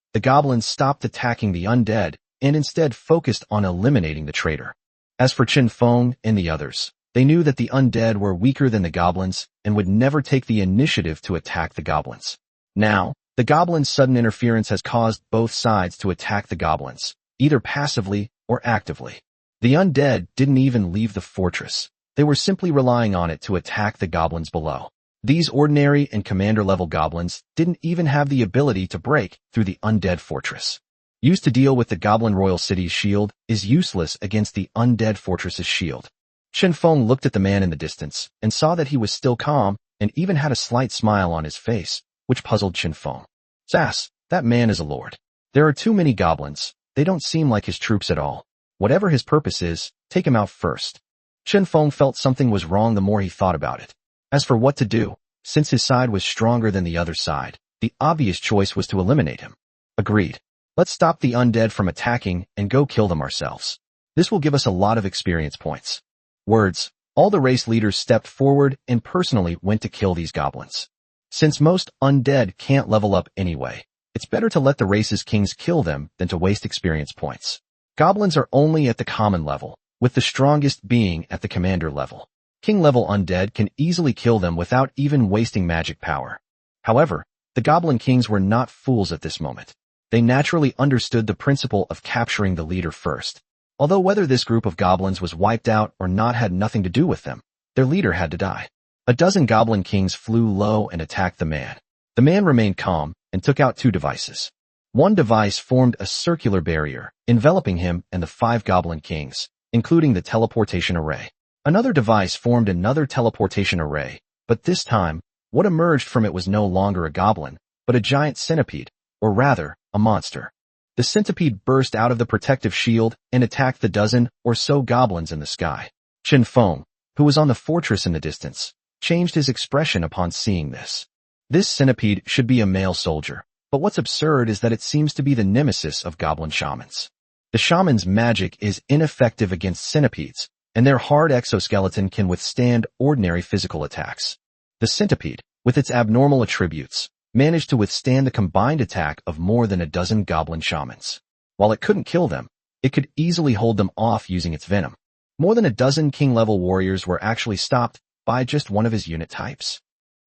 stopped attacking the undead and instead focused on eliminating the traitor. As for Qin Feng and the others, they knew that the undead were weaker than the goblins and would never take the initiative to attack the goblins. Now, the goblins' sudden interference has caused both sides to attack the goblins, either passively or actively. The undead didn't even leave the fortress. They were simply relying on it to attack the goblins below. These ordinary and commander-level goblins didn't even have the ability to break through the undead fortress. Used to deal with the Goblin Royal City's shield is useless against the undead fortress's shield. Qin Feng looked at the man in the distance and saw that he was still calm and even had a slight smile on his face, which puzzled Qin Feng. Sass, that man is a lord. There are too many goblins. They don't seem like his troops at all. Whatever his purpose is, take him out first. Chen Feng felt something was wrong the more he thought about it. As for what to do, since his side was stronger than the other side, the obvious choice was to eliminate him. Agreed. Let's stop the undead from attacking and go kill them ourselves. This will give us a lot of experience points. Words. All the race leaders stepped forward and personally went to kill these goblins. Since most undead can't level up anyway, it's better to let the race's kings kill them than to waste experience points. Goblins are only at the common level, with the strongest being at the commander level. King-level undead can easily kill them without even wasting magic power. However, the goblin kings were not fools at this moment. They naturally understood the principle of capturing the leader first. Although whether this group of goblins was wiped out or not had nothing to do with them, their leader had to die. A dozen goblin kings flew low and attacked the man. The man remained calm and took out 2 devices. One device formed a circular barrier, enveloping him and the 5 goblin kings, including the teleportation array. Another device formed another teleportation array, but this time, what emerged from it was no longer a goblin, but a giant centipede, or rather, a monster. The centipede burst out of the protective shield and attacked the dozen or so goblins in the sky. Chen Feng, who was on the fortress in the distance, changed his expression upon seeing this. This centipede should be a male soldier, but what's absurd is that it seems to be the nemesis of goblin shamans. The shaman's magic is ineffective against centipedes, and their hard exoskeleton can withstand ordinary physical attacks. The centipede, with its abnormal attributes, managed to withstand the combined attack of more than a dozen goblin shamans. While it couldn't kill them, it could easily hold them off using its venom. More than a dozen king-level warriors were actually stopped by just one of his unit types.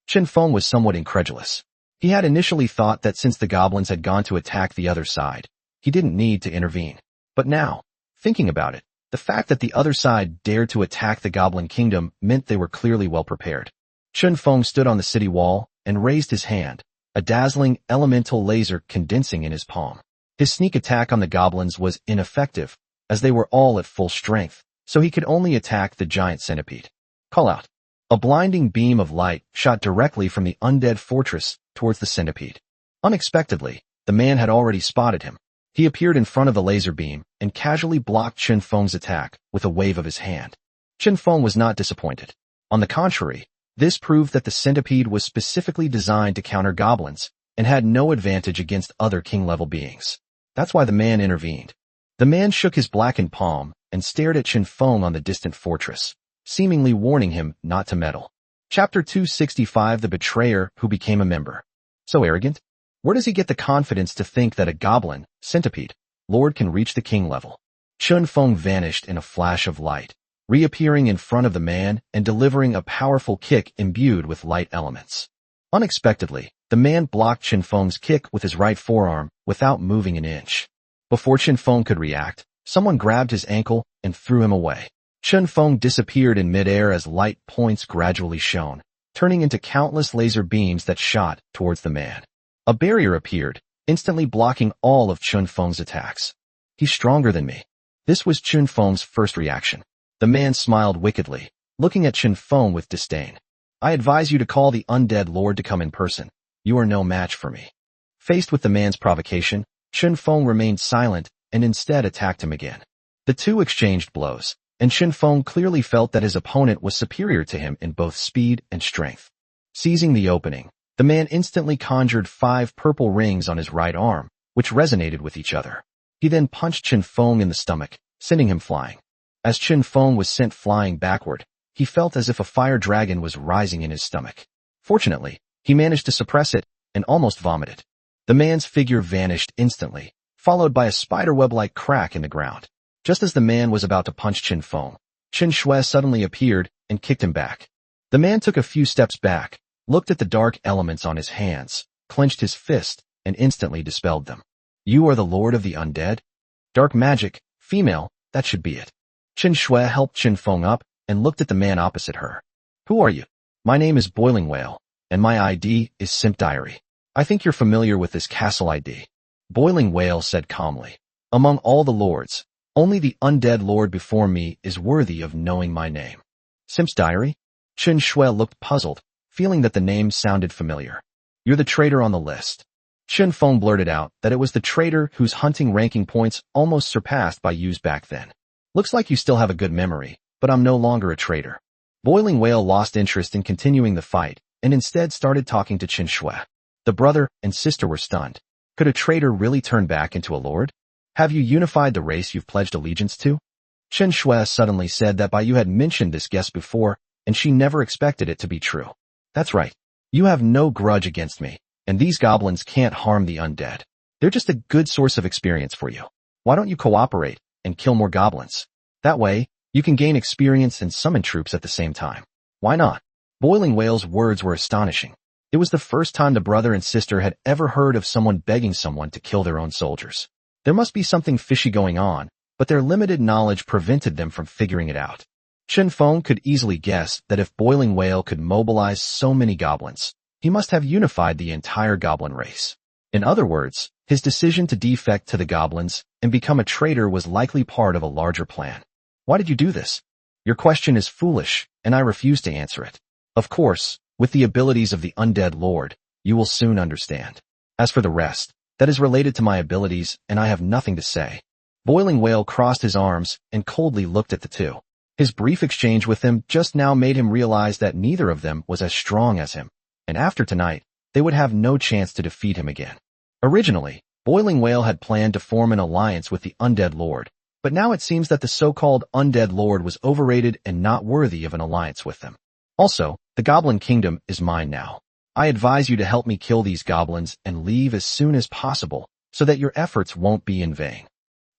Chen Feng was somewhat incredulous. He had initially thought that since the goblins had gone to attack the other side, he didn't need to intervene. But now, thinking about it, the fact that the other side dared to attack the goblin kingdom meant they were clearly well prepared. Chen Feng stood on the city wall and raised his hand, a dazzling elemental laser condensing in his palm. His sneak attack on the goblins was ineffective, as they were all at full strength, so he could only attack the giant centipede. Call out. A blinding beam of light shot directly from the undead fortress towards the centipede. Unexpectedly, the man had already spotted him. He appeared in front of the laser beam and casually blocked Chen Feng's attack with a wave of his hand. Chen Feng was not disappointed. On the contrary, this proved that the centipede was specifically designed to counter goblins and had no advantage against other king-level beings. That's why the man intervened. The man shook his blackened palm and stared at Chen Feng on the distant fortress, seemingly warning him not to meddle. Chapter 265: The Betrayer Who Became a Member. So arrogant? Where does he get the confidence to think that a goblin, centipede, lord can reach the king level? Chen Feng vanished in a flash of light, reappearing in front of the man and delivering a powerful kick imbued with light elements. Unexpectedly, the man blocked Chen Feng's kick with his right forearm without moving an inch. Before Chen Feng could react, someone grabbed his ankle and threw him away. Chen Feng disappeared in midair as light points gradually shone, turning into countless laser beams that shot towards the man. A barrier appeared, instantly blocking all of Chen Feng's attacks. He's stronger than me. This was Chen Feng's first reaction. The man smiled wickedly, looking at Chen Feng with disdain. I advise you to call the undead lord to come in person. You are no match for me. Faced with the man's provocation, Chen Feng remained silent and instead attacked him again. The two exchanged blows, and Chen Feng clearly felt that his opponent was superior to him in both speed and strength. Seizing the opening, the man instantly conjured 5 purple rings on his right arm, which resonated with each other. He then punched Chen Feng in the stomach, sending him flying. As Chen Feng was sent flying backward, he felt as if a fire dragon was rising in his stomach. Fortunately, he managed to suppress it and almost vomited. The man's figure vanished instantly, followed by a spiderweb-like crack in the ground. Just as the man was about to punch Chen Feng, Chen Shui suddenly appeared and kicked him back. The man took a few steps back, looked at the dark elements on his hands, clenched his fist, and instantly dispelled them. You are the lord of the undead? Dark magic, female, that should be it. Chen Shui helped Chen Feng up and looked at the man opposite her. Who are you? My name is Boiling Whale, and my ID is Simp Diary. I think you're familiar with this castle ID. Boiling Whale said calmly. Among all the lords, only the undead lord before me is worthy of knowing my name. Simp's Diary? Chen Shui looked puzzled, feeling that the name sounded familiar. You're the traitor on the list. Chen Feng blurted out that it was the trader whose hunting ranking points almost surpassed by Yu's back then. Looks like you still have a good memory, but I'm no longer a traitor. Boiling Whale lost interest in continuing the fight and instead started talking to Chen Shui. The brother and sister were stunned. Could a traitor really turn back into a lord? Have you unified the race you've pledged allegiance to? Chen Shui suddenly said that Bai Yu had mentioned this guest before, and she never expected it to be true. That's right. You have no grudge against me, and these goblins can't harm the undead. They're just a good source of experience for you. Why don't you cooperate and kill more goblins? That way, you can gain experience and summon troops at the same time. Why not? Boiling Whale's words were astonishing. It was the first time the brother and sister had ever heard of someone begging someone to kill their own soldiers. There must be something fishy going on, but their limited knowledge prevented them from figuring it out. Chen Feng could easily guess that if Boiling Whale could mobilize so many goblins, he must have unified the entire goblin race. In other words, his decision to defect to the goblins and become a traitor was likely part of a larger plan. Why did you do this? Your question is foolish, and I refuse to answer it. Of course, with the abilities of the undead lord, you will soon understand. As for the rest, that is related to my abilities, and I have nothing to say. Boiling Whale crossed his arms and coldly looked at the two. His brief exchange with them just now made him realize that neither of them was as strong as him, and after tonight, they would have no chance to defeat him again. Originally, Boiling Whale had planned to form an alliance with the undead lord, but now it seems that the so-called undead lord was overrated and not worthy of an alliance with them. Also, the Goblin Kingdom is mine now. I advise you to help me kill these goblins and leave as soon as possible so that your efforts won't be in vain.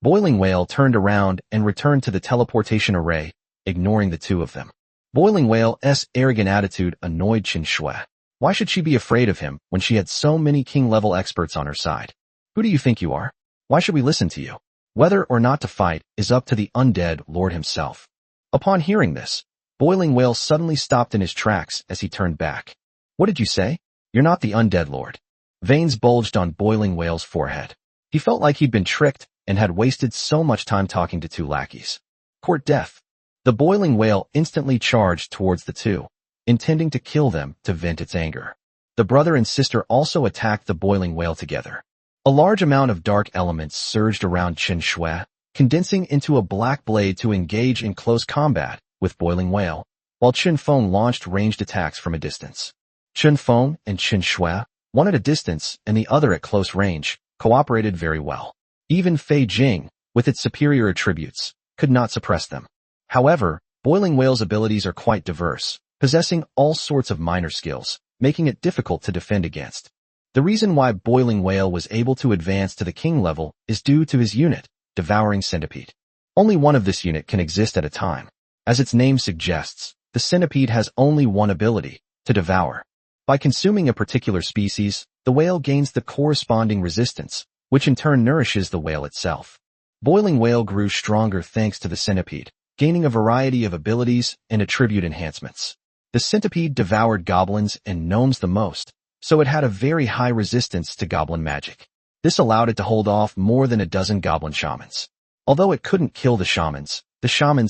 Boiling Whale turned around and returned to the teleportation array, ignoring the two of them. Boiling Whale's arrogant attitude annoyed Chen Shui. Why should she be afraid of him when she had so many king-level experts on her side? Who do you think you are? Why should we listen to you? Whether or not to fight is up to the undead lord himself. Upon hearing this, Boiling Whale suddenly stopped in his tracks as he turned back. What did you say? You're not the undead lord. Veins bulged on Boiling Whale's forehead. He felt like he'd been tricked and had wasted so much time talking to two lackeys. Court death. The Boiling Whale instantly charged towards the two, intending to kill them to vent its anger. The brother and sister also attacked the Boiling Whale together. A large amount of dark elements surged around Chen Shui, condensing into a black blade to engage in close combat with Boiling Whale, while Chen Feng launched ranged attacks from a distance. Chen Feng and Chen Shui, one at a distance and the other at close range, cooperated very well. Even Fei Jing, with its superior attributes, could not suppress them. However, Boiling Whale's abilities are quite diverse, possessing all sorts of minor skills, making it difficult to defend against. The reason why Boiling Whale was able to advance to the king level is due to his unit, Devouring Centipede. Only one of this unit can exist at a time. As its name suggests, the centipede has only one ability, to devour. By consuming a particular species, the whale gains the corresponding resistance, which in turn nourishes the whale itself. Boiling Whale grew stronger thanks to the centipede, gaining a variety of abilities and attribute enhancements. The centipede devoured goblins and gnomes the most, so it had a very high resistance to goblin magic. This allowed it to hold off more than a dozen goblin shamans. Although it couldn't kill the shamans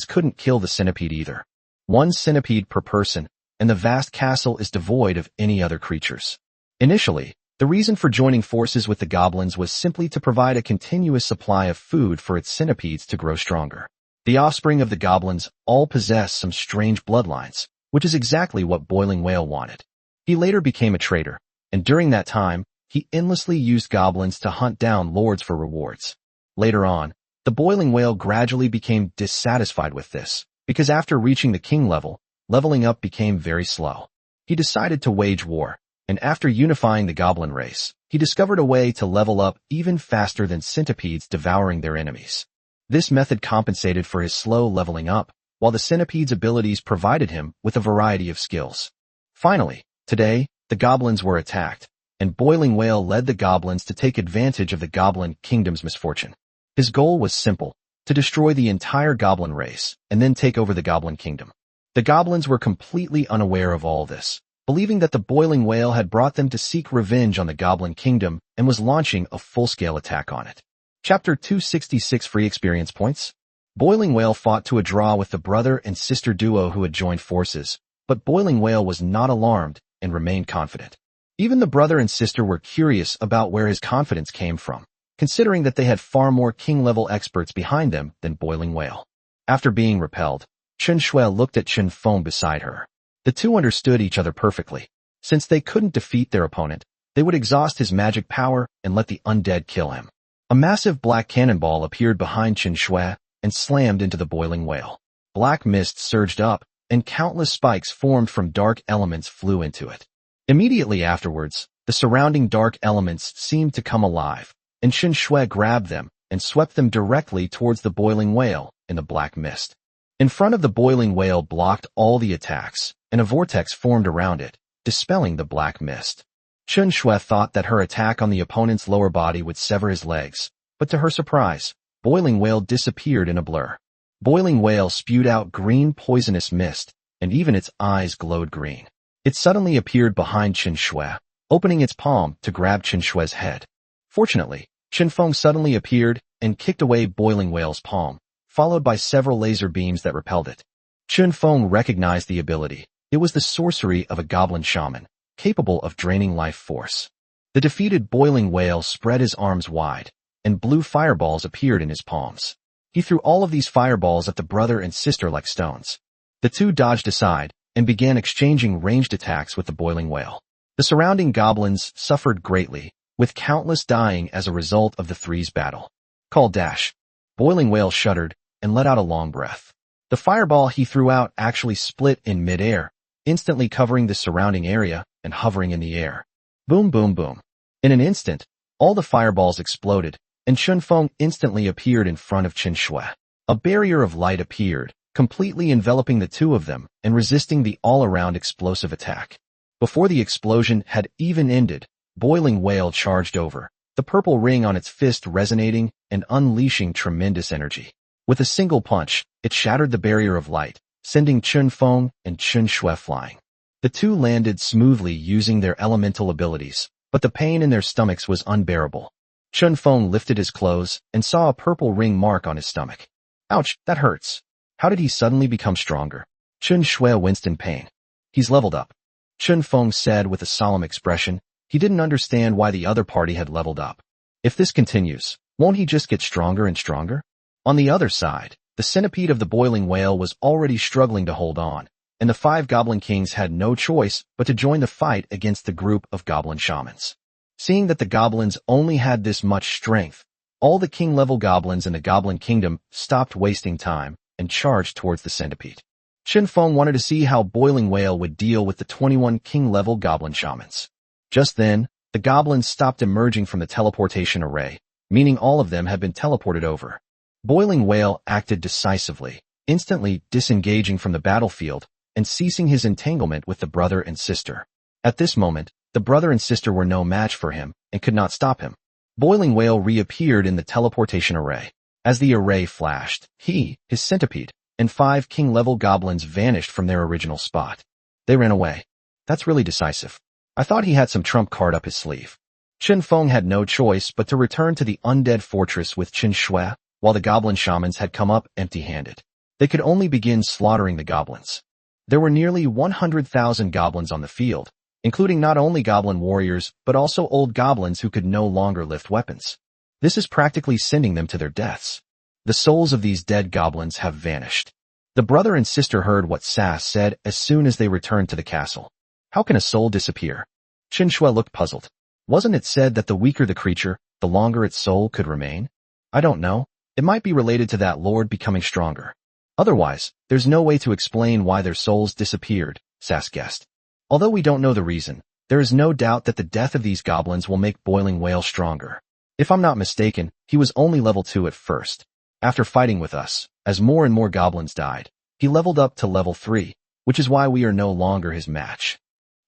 couldn't kill the centipede either. One centipede per person, and the vast castle is devoid of any other creatures. Initially, the reason for joining forces with the goblins was simply to provide a continuous supply of food for its centipedes to grow stronger. The offspring of the goblins all possess some strange bloodlines, which is exactly what Boiling Whale wanted. He later became a traitor, and during that time, he endlessly used goblins to hunt down lords for rewards. Later on, the Boiling Whale gradually became dissatisfied with this, because after reaching the king level, leveling up became very slow. He decided to wage war, and after unifying the goblin race, he discovered a way to level up even faster than centipedes devouring their enemies. This method compensated for his slow leveling up, while the centipede's abilities provided him with a variety of skills. Finally, today, the goblins were attacked, and Boiling Whale led the goblins to take advantage of the Goblin Kingdom's misfortune. His goal was simple, to destroy the entire goblin race, and then take over the Goblin Kingdom. The goblins were completely unaware of all this, believing that the Boiling Whale had brought them to seek revenge on the Goblin Kingdom and was launching a full-scale attack on it. Chapter 266 Free Experience Points. Boiling Whale fought to a draw with the brother and sister duo who had joined forces, but Boiling Whale was not alarmed and remained confident. Even the brother and sister were curious about where his confidence came from, considering that they had far more king-level experts behind them than Boiling Whale. After being repelled, Chen Shui looked at Chen Feng beside her. The two understood each other perfectly. Since they couldn't defeat their opponent, they would exhaust his magic power and let the undead kill him. A massive black cannonball appeared behind Chen Shui and slammed into the Boiling Whale. Black mist surged up, and countless spikes formed from dark elements flew into it. Immediately afterwards, the surrounding dark elements seemed to come alive, and Chen Shui grabbed them and swept them directly towards the Boiling Whale in the black mist. In front of the Boiling Whale blocked all the attacks, and a vortex formed around it, dispelling the black mist. Chen Shui thought that her attack on the opponent's lower body would sever his legs, but to her surprise, Boiling Whale disappeared in a blur. Boiling Whale spewed out green poisonous mist, and even its eyes glowed green. It suddenly appeared behind Chen Shui, opening its palm to grab Chen Shui's head. Fortunately, Chen Feng suddenly appeared and kicked away Boiling Whale's palm, followed by several laser beams that repelled it. Chen Feng recognized the ability. It was the sorcery of a goblin shaman, capable of draining life force. The defeated Boiling Whale spread his arms wide, and blue fireballs appeared in his palms. He threw all of these fireballs at the brother and sister like stones. The two dodged aside and began exchanging ranged attacks with the Boiling Whale. The surrounding goblins suffered greatly, with countless dying as a result of the three's battle. Call dash. Boiling Whale shuddered and let out a long breath. The fireball he threw out actually split in mid-air, instantly covering the surrounding area and hovering in the air. Boom, boom, boom. In an instant, all the fireballs exploded, and Chen Feng instantly appeared in front of Chen Shui. A barrier of light appeared, completely enveloping the two of them and resisting the all-around explosive attack. Before the explosion had even ended, Boiling Whale charged over, the purple ring on its fist resonating and unleashing tremendous energy. With a single punch, it shattered the barrier of light, sending Chen Feng and Chen Shui flying. The two landed smoothly using their elemental abilities, but the pain in their stomachs was unbearable. Chen Feng lifted his clothes and saw a purple ring mark on his stomach. Ouch, that hurts. How did he suddenly become stronger? Chen Shui winced in pain. He's leveled up. Chen Feng said with a solemn expression. He didn't understand why the other party had leveled up. If this continues, won't he just get stronger and stronger? On the other side, the centipede of the Boiling Whale was already struggling to hold on, and the 5 Goblin Kings had no choice but to join the fight against the group of Goblin Shamans. Seeing that the goblins only had this much strength, all the king-level goblins in the Goblin Kingdom stopped wasting time and charged towards the centipede. Chen Feng wanted to see how Boiling Whale would deal with the 21 king-level Goblin Shamans. Just then, the goblins stopped emerging from the teleportation array, meaning all of them had been teleported over. Boiling Whale acted decisively, instantly disengaging from the battlefield and ceasing his entanglement with the brother and sister. At this moment, the brother and sister were no match for him and could not stop him. Boiling Whale reappeared in the teleportation array. As the array flashed, he, his centipede, and 5 king-level goblins vanished from their original spot. They ran away. That's really decisive. I thought he had some trump card up his sleeve. Chen Feng had no choice but to return to the undead fortress with Chen Shui, while the goblin shamans had come up empty-handed. They could only begin slaughtering the goblins. There were nearly 100,000 goblins on the field, including not only goblin warriors but also old goblins who could no longer lift weapons. This is practically sending them to their deaths. The souls of these dead goblins have vanished. The brother and sister heard what Sass said as soon as they returned to the castle. How can a soul disappear? Chen Shui looked puzzled. Wasn't it said that the weaker the creature, the longer its soul could remain? I don't know. It might be related to that lord becoming stronger. Otherwise, there's no way to explain why their souls disappeared, Sass guessed. Although we don't know the reason, there is no doubt that the death of these goblins will make Boiling Whale stronger. If I'm not mistaken, he was only level 2 at first. After fighting with us, as more and more goblins died, he leveled up to level 3, which is why we are no longer his match.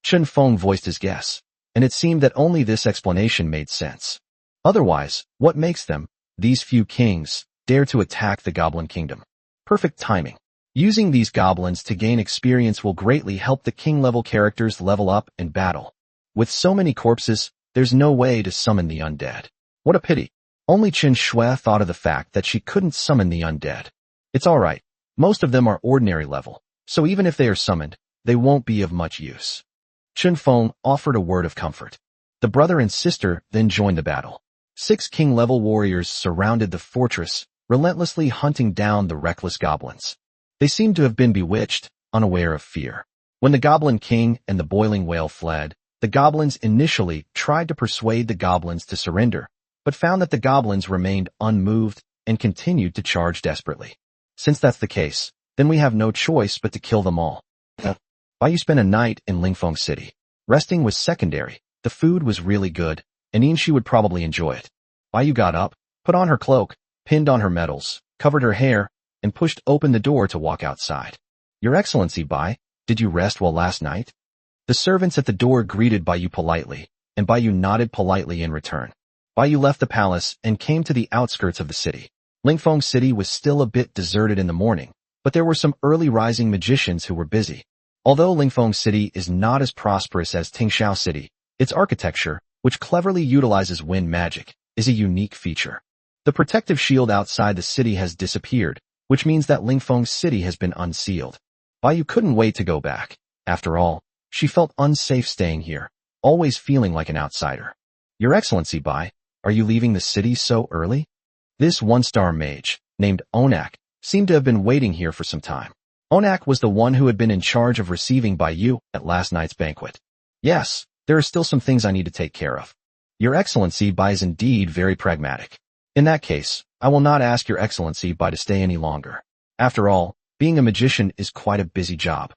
Chen Feng voiced his guess, and it seemed that only this explanation made sense. Otherwise, what makes them, these few kings, dare to attack the Goblin Kingdom? Perfect timing. Using these goblins to gain experience will greatly help the king-level characters level up in battle. With so many corpses, there's no way to summon the undead. What a pity. Only Chen Shui thought of the fact that she couldn't summon the undead. It's alright. Most of them are ordinary level, so even if they are summoned, they won't be of much use. Chun-Feng offered a word of comfort. The brother and sister then joined the battle. 6 king-level warriors surrounded the fortress, relentlessly hunting down the reckless goblins. They seemed to have been bewitched, unaware of fear. When the Goblin King and the Boiling Whale fled, the goblins initially tried to persuade the goblins to surrender, but found that the goblins remained unmoved and continued to charge desperately. Since that's the case, then we have no choice but to kill them all. Baiyu spent a night in Lingfeng City. Resting was secondary. The food was really good, and she would probably enjoy it. Baiyu got up, put on her cloak, pinned on her medals, covered her hair, and pushed open the door to walk outside. Your Excellency, Bai, did you rest well last night? The servants at the door greeted Baiyu politely, and Baiyu nodded politely in return. Baiyu left the palace and came to the outskirts of the city. Lingfeng City was still a bit deserted in the morning, but there were some early rising magicians who were busy. Although Lingfeng City is not as prosperous as Tingxiao City, its architecture, which cleverly utilizes wind magic, is a unique feature. The protective shield outside the city has disappeared, which means that Lingfeng City has been unsealed. Baiyu couldn't wait to go back. After all, she felt unsafe staying here, always feeling like an outsider. Your Excellency, Bai, are you leaving the city so early? This one-star mage, named Onak, seemed to have been waiting here for some time. Onak was the one who had been in charge of receiving Baiyu at last night's banquet. Yes, there are still some things I need to take care of. Your Excellency, Bai is indeed very pragmatic. In that case, I will not ask Your Excellency Bai to stay any longer. After all, being a magician is quite a busy job.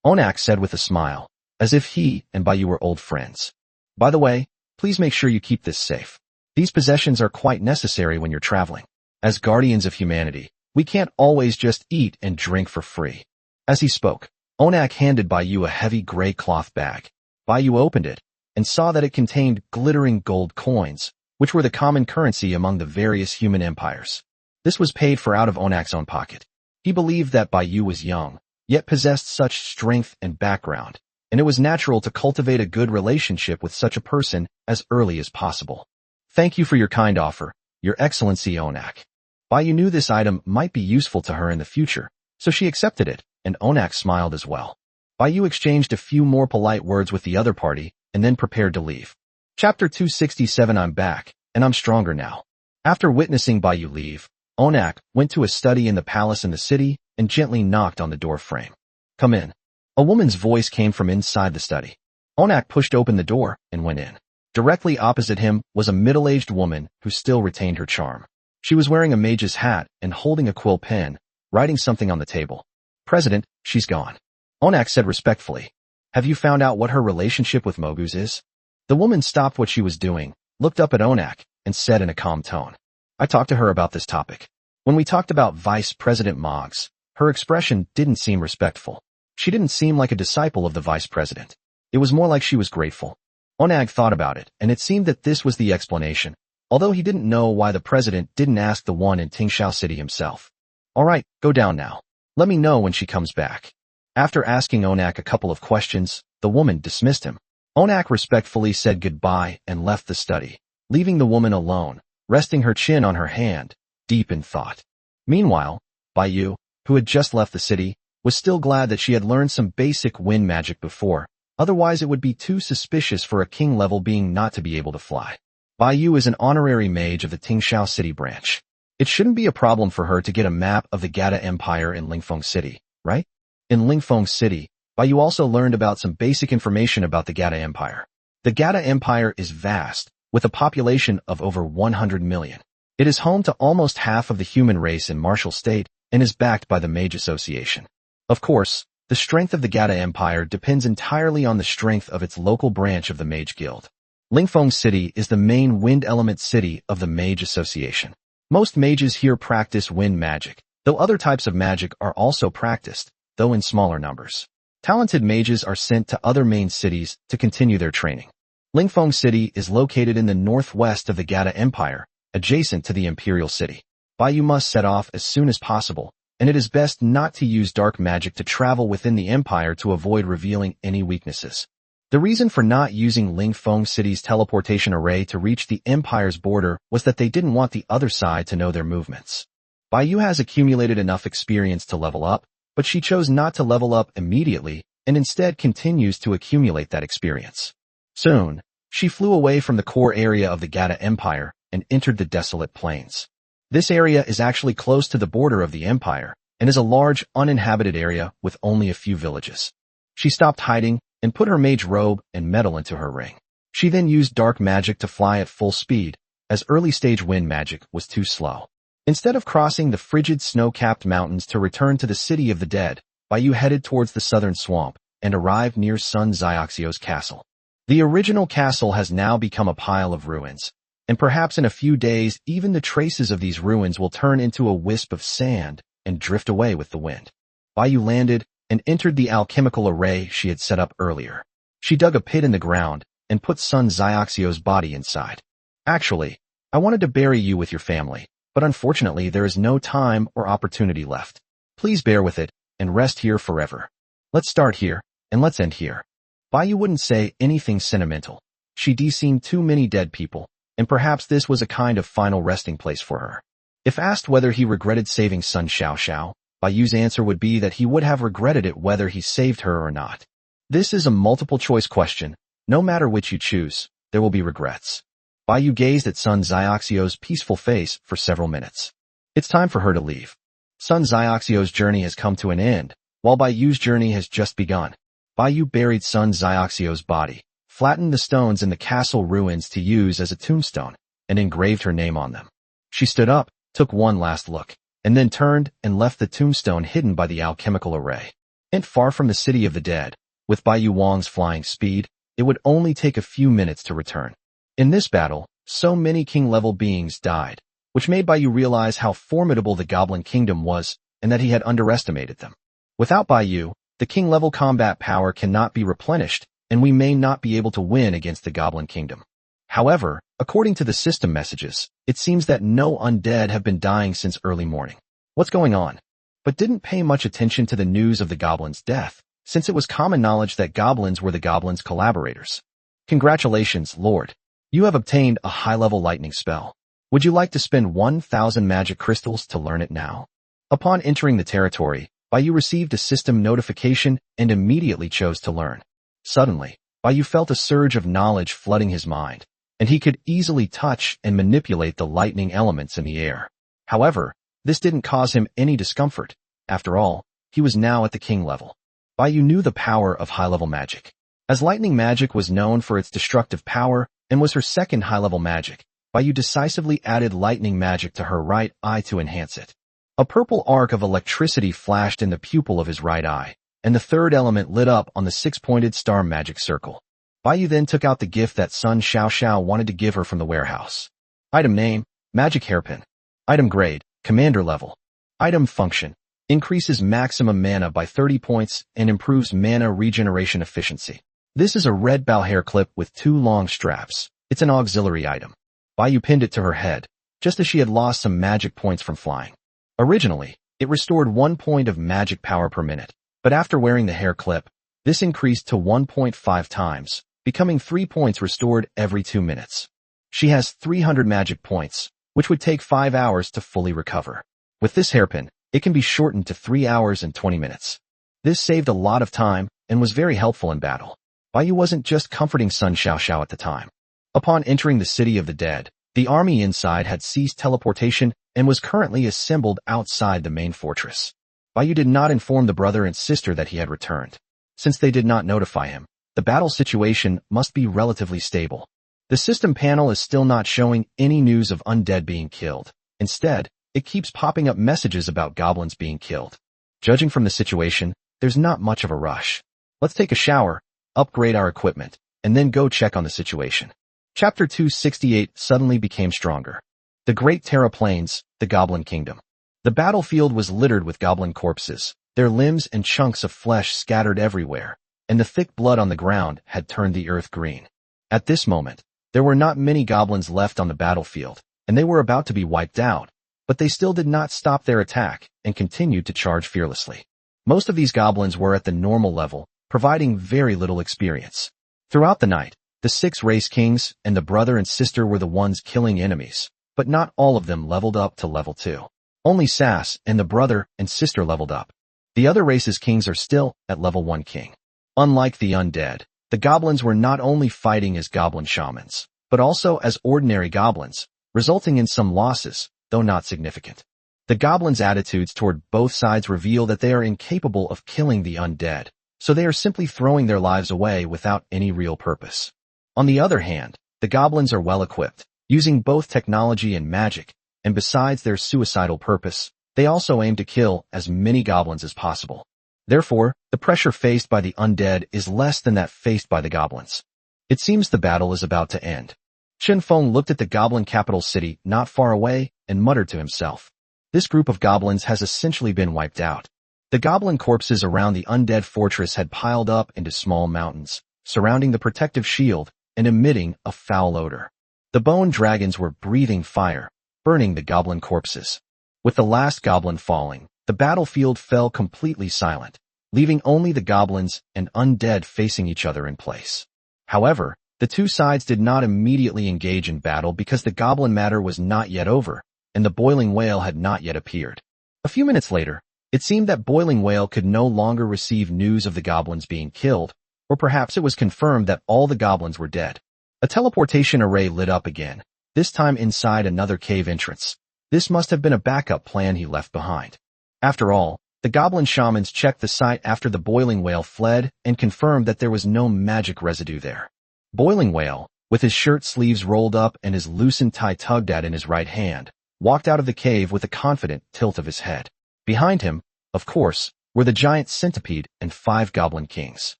Onak said with a smile, as if he and Baiyu were old friends. By the way, please make sure you keep this safe. These possessions are quite necessary when you're traveling. As guardians of humanity, we can't always just eat and drink for free. As he spoke, Onak handed Baiyu a heavy gray cloth bag. Baiyu opened it and saw that it contained glittering gold coins, which were the common currency among the various human empires. This was paid for out of Onak's own pocket. He believed that Baiyu was young, yet possessed such strength and background, and it was natural to cultivate a good relationship with such a person as early as possible. Thank you for your kind offer, Your Excellency Onak. Baiyu knew this item might be useful to her in the future, so she accepted it, and Onak smiled as well. Baiyu exchanged a few more polite words with the other party, and then prepared to leave. Chapter 267. I'm back, and I'm stronger now. After witnessing Baiyu leave, Onak went to a study in the palace in the city and gently knocked on the door frame. Come in. A woman's voice came from inside the study. Onak pushed open the door and went in. Directly opposite him was a middle-aged woman who still retained her charm. She was wearing a mage's hat and holding a quill pen, writing something on the table. President, she's gone. Onak said respectfully. Have you found out what her relationship with Moguz is? The woman stopped what she was doing, looked up at Onak, and said in a calm tone. I talked to her about this topic. When we talked about Vice President Mogz, her expression didn't seem respectful. She didn't seem like a disciple of the vice president. It was more like she was grateful. Onak thought about it, and it seemed that this was the explanation, although he didn't know why the president didn't ask the one in Tingxiao City himself. All right, go down now. Let me know when she comes back. After asking Onak a couple of questions, the woman dismissed him. Onak respectfully said goodbye and left the study, leaving the woman alone, resting her chin on her hand, deep in thought. Meanwhile, Baiyu, who had just left the city, was still glad that she had learned some basic wind magic before, otherwise it would be too suspicious for a king-level being not to be able to fly. Baiyu is an honorary mage of the Tingxiao City branch. It shouldn't be a problem for her to get a map of the Gata Empire in Lingfeng City, right? In Lingfeng City, Baiyu also learned about some basic information about the Gata Empire. The Gata Empire is vast, with a population of over 100 million. It is home to almost half of the human race in Martial State and is backed by the Mage Association. Of course, the strength of the Gata Empire depends entirely on the strength of its local branch of the Mage Guild. Lingfeng City is the main wind element city of the Mage Association. Most mages here practice wind magic, though other types of magic are also practiced, though in smaller numbers. Talented mages are sent to other main cities to continue their training. Lingfeng City is located in the northwest of the Gata Empire, adjacent to the Imperial City. Baiyu must set off as soon as possible, and it is best not to use dark magic to travel within the Empire to avoid revealing any weaknesses. The reason for not using Lingfeng City's teleportation array to reach the Empire's border was that they didn't want the other side to know their movements. Baiyu has accumulated enough experience to level up, but she chose not to level up immediately and instead continues to accumulate that experience. Soon, she flew away from the core area of the Gata Empire and entered the desolate plains. This area is actually close to the border of the empire and is a large, uninhabited area with only a few villages. She stopped hiding and put her mage robe and metal into her ring. She then used dark magic to fly at full speed, as early-stage wind magic was too slow. Instead of crossing the frigid snow-capped mountains to return to the city of the dead, Baiyu headed towards the southern swamp and arrived near Sun Xiaoxiu's castle. The original castle has now become a pile of ruins, and perhaps in a few days even the traces of these ruins will turn into a wisp of sand and drift away with the wind. Baiyu landed and entered the alchemical array she had set up earlier. She dug a pit in the ground and put Sun Xiaoxiu's body inside. Actually, I wanted to bury you with your family, but unfortunately there is no time or opportunity left. Please bear with it and rest here forever. Let's start here, and let's end here. Baiyu wouldn't say anything sentimental. She'd seen too many dead people, and perhaps this was a kind of final resting place for her. If asked whether he regretted saving Sun Xiaoxiao, Baiyu's answer would be that he would have regretted it whether he saved her or not. This is a multiple-choice question. No matter which you choose, there will be regrets. Baiyu gazed at Sun Xiaoxiu's peaceful face for several minutes. It's time for her to leave. Sun Xiaoxiu's journey has come to an end, while Baiyu's journey has just begun. Baiyu buried Sun Xiaoxiu's body, flattened the stones in the castle ruins to use as a tombstone, and engraved her name on them. She stood up, took one last look, and then turned and left the tombstone hidden by the alchemical array. And far from the city of the dead, with Baiyu Wang's flying speed, it would only take a few minutes to return. In this battle, so many king-level beings died, which made Baiyu realize how formidable the Goblin Kingdom was and that he had underestimated them. Without Baiyu, the king-level combat power cannot be replenished, and we may not be able to win against the Goblin Kingdom. However, according to the system messages, it seems that no undead have been dying since early morning. What's going on? But didn't pay much attention to the news of the goblin's death, since it was common knowledge that goblins were the goblin's collaborators. Congratulations, Lord. You have obtained a high-level lightning spell. Would you like to spend 1,000 magic crystals to learn it now? Upon entering the territory, Baiyu received a system notification and immediately chose to learn. Suddenly, Baiyu felt a surge of knowledge flooding his mind, and he could easily touch and manipulate the lightning elements in the air. However, this didn't cause him any discomfort. After all, he was now at the king level. Baiyu knew the power of high-level magic. As lightning magic was known for its destructive power and was her second high-level magic, Baiyu decisively added lightning magic to her right eye to enhance it. A purple arc of electricity flashed in the pupil of his right eye, and the third element lit up on the six-pointed star magic circle. Baiyu then took out the gift that Sun Xiaoxiao wanted to give her from the warehouse. Item name, Magic Hairpin. Item grade, Commander level. Item function, increases maximum mana by 30 points and improves mana regeneration efficiency. This is a red bow hair clip with 2 long straps. It's an auxiliary item. Baiyu pinned it to her head, just as she had lost some magic points from flying. Originally, it restored 1 point of magic power per minute, but after wearing the hair clip, this increased to 1.5 times, becoming 3 points restored every 2 minutes. She has 300 magic points, which would take 5 hours to fully recover. With this hairpin, it can be shortened to 3 hours and 20 minutes. This saved a lot of time and was very helpful in battle. Baiyu wasn't just comforting Sun Xiaoxiao at the time. Upon entering the city of the dead, the army inside had ceased teleportation and was currently assembled outside the main fortress. Baiyu did not inform the brother and sister that he had returned. Since they did not notify him, the battle situation must be relatively stable. The system panel is still not showing any news of undead being killed. Instead, it keeps popping up messages about goblins being killed. Judging from the situation, there's not much of a rush. Let's take a shower, upgrade our equipment, and then go check on the situation. Chapter 268 suddenly became stronger. The Great Terra Plains, the Goblin Kingdom. The battlefield was littered with goblin corpses, their limbs and chunks of flesh scattered everywhere, and the thick blood on the ground had turned the earth green. At this moment, there were not many goblins left on the battlefield, and they were about to be wiped out, but they still did not stop their attack and continued to charge fearlessly. Most of these goblins were at the normal level, providing very little experience. Throughout the night, the 6 race kings and the brother and sister were the ones killing enemies, but not all of them leveled up to level 2. Only Sass and the brother and sister leveled up. The other race's kings are still at level 1 king. Unlike the undead, the goblins were not only fighting as goblin shamans, but also as ordinary goblins, resulting in some losses, though not significant. The goblins' attitudes toward both sides reveal that they are incapable of killing the undead, so they are simply throwing their lives away without any real purpose. On the other hand, the goblins are well equipped, using both technology and magic, and besides their suicidal purpose, they also aim to kill as many goblins as possible. Therefore, the pressure faced by the undead is less than that faced by the goblins. It seems the battle is about to end. Chen Feng looked at the goblin capital city not far away and muttered to himself. This group of goblins has essentially been wiped out. The goblin corpses around the undead fortress had piled up into small mountains, surrounding the protective shield and emitting a foul odor. The bone dragons were breathing fire, burning the goblin corpses. With the last goblin falling, the battlefield fell completely silent, leaving only the goblins and undead facing each other in place. However, the two sides did not immediately engage in battle because the goblin matter was not yet over, and the Boiling Whale had not yet appeared. A few minutes later, it seemed that Boiling Whale could no longer receive news of the goblins being killed, or perhaps it was confirmed that all the goblins were dead. A teleportation array lit up again, this time inside another cave entrance. This must have been a backup plan he left behind. After all, the goblin shamans checked the site after the Boiling Whale fled and confirmed that there was no magic residue there. Boiling Whale, with his shirt sleeves rolled up and his loosened tie tugged at in his right hand, walked out of the cave with a confident tilt of his head. Behind him, of course, were the giant centipede and 5 goblin kings.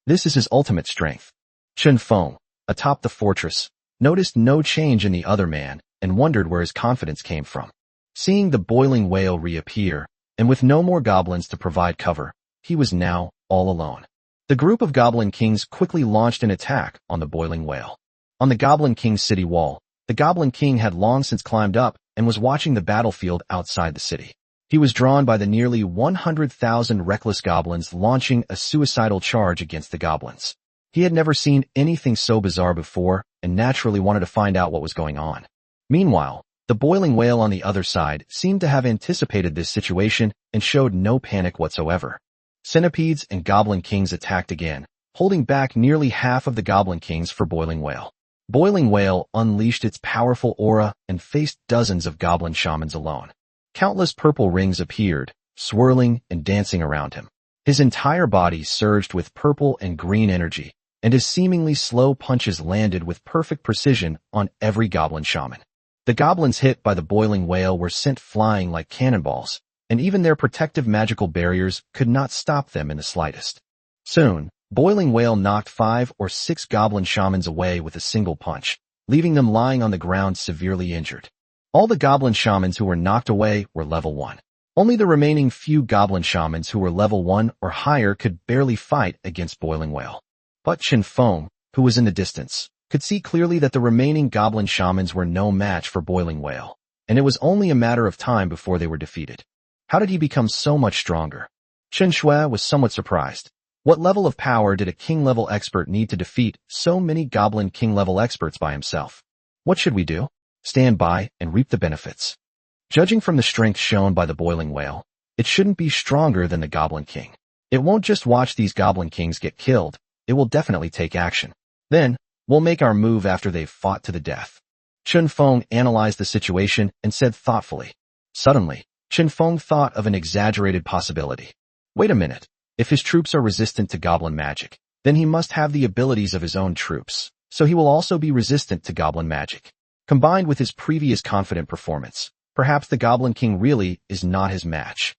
This is his ultimate strength. Chen Feng, atop the fortress, noticed no change in the other man and wondered where his confidence came from. Seeing the Boiling Whale reappear, and with no more goblins to provide cover, he was now all alone. The group of goblin kings quickly launched an attack on the Boiling Whale. On the Goblin King's city wall, the Goblin King had long since climbed up and was watching the battlefield outside the city. He was drawn by the nearly 100,000 reckless goblins launching a suicidal charge against the goblins. He had never seen anything so bizarre before and naturally wanted to find out what was going on. Meanwhile, the Boiling Whale on the other side seemed to have anticipated this situation and showed no panic whatsoever. Centipedes and Goblin Kings attacked again, holding back nearly half of the Goblin Kings for Boiling Whale. Boiling Whale unleashed its powerful aura and faced dozens of goblin shamans alone. Countless purple rings appeared, swirling and dancing around him. His entire body surged with purple and green energy, and his seemingly slow punches landed with perfect precision on every goblin shaman. The goblins hit by the Boiling Whale were sent flying like cannonballs, and even their protective magical barriers could not stop them in the slightest. Soon, Boiling Whale knocked 5 or 6 goblin shamans away with a single punch, leaving them lying on the ground severely injured. All the goblin shamans who were knocked away were level 1. Only the remaining few goblin shamans who were level 1 or higher could barely fight against Boiling Whale. But Chen Feng, who was in the distance, could see clearly that the remaining goblin shamans were no match for Boiling Whale, and it was only a matter of time before they were defeated. How did he become so much stronger? Chen Shui was somewhat surprised. What level of power did a king-level expert need to defeat so many goblin king-level experts by himself? What should we do? Stand by and reap the benefits. Judging from the strength shown by the Boiling Whale, it shouldn't be stronger than the Goblin King. It won't just watch these Goblin Kings get killed, it will definitely take action. Then, we'll make our move after they've fought to the death. Chen Feng analyzed the situation and said thoughtfully. Suddenly, Chen Feng thought of an exaggerated possibility. Wait a minute. If his troops are resistant to goblin magic, then he must have the abilities of his own troops, so he will also be resistant to goblin magic. Combined with his previous confident performance, perhaps the Goblin King really is not his match.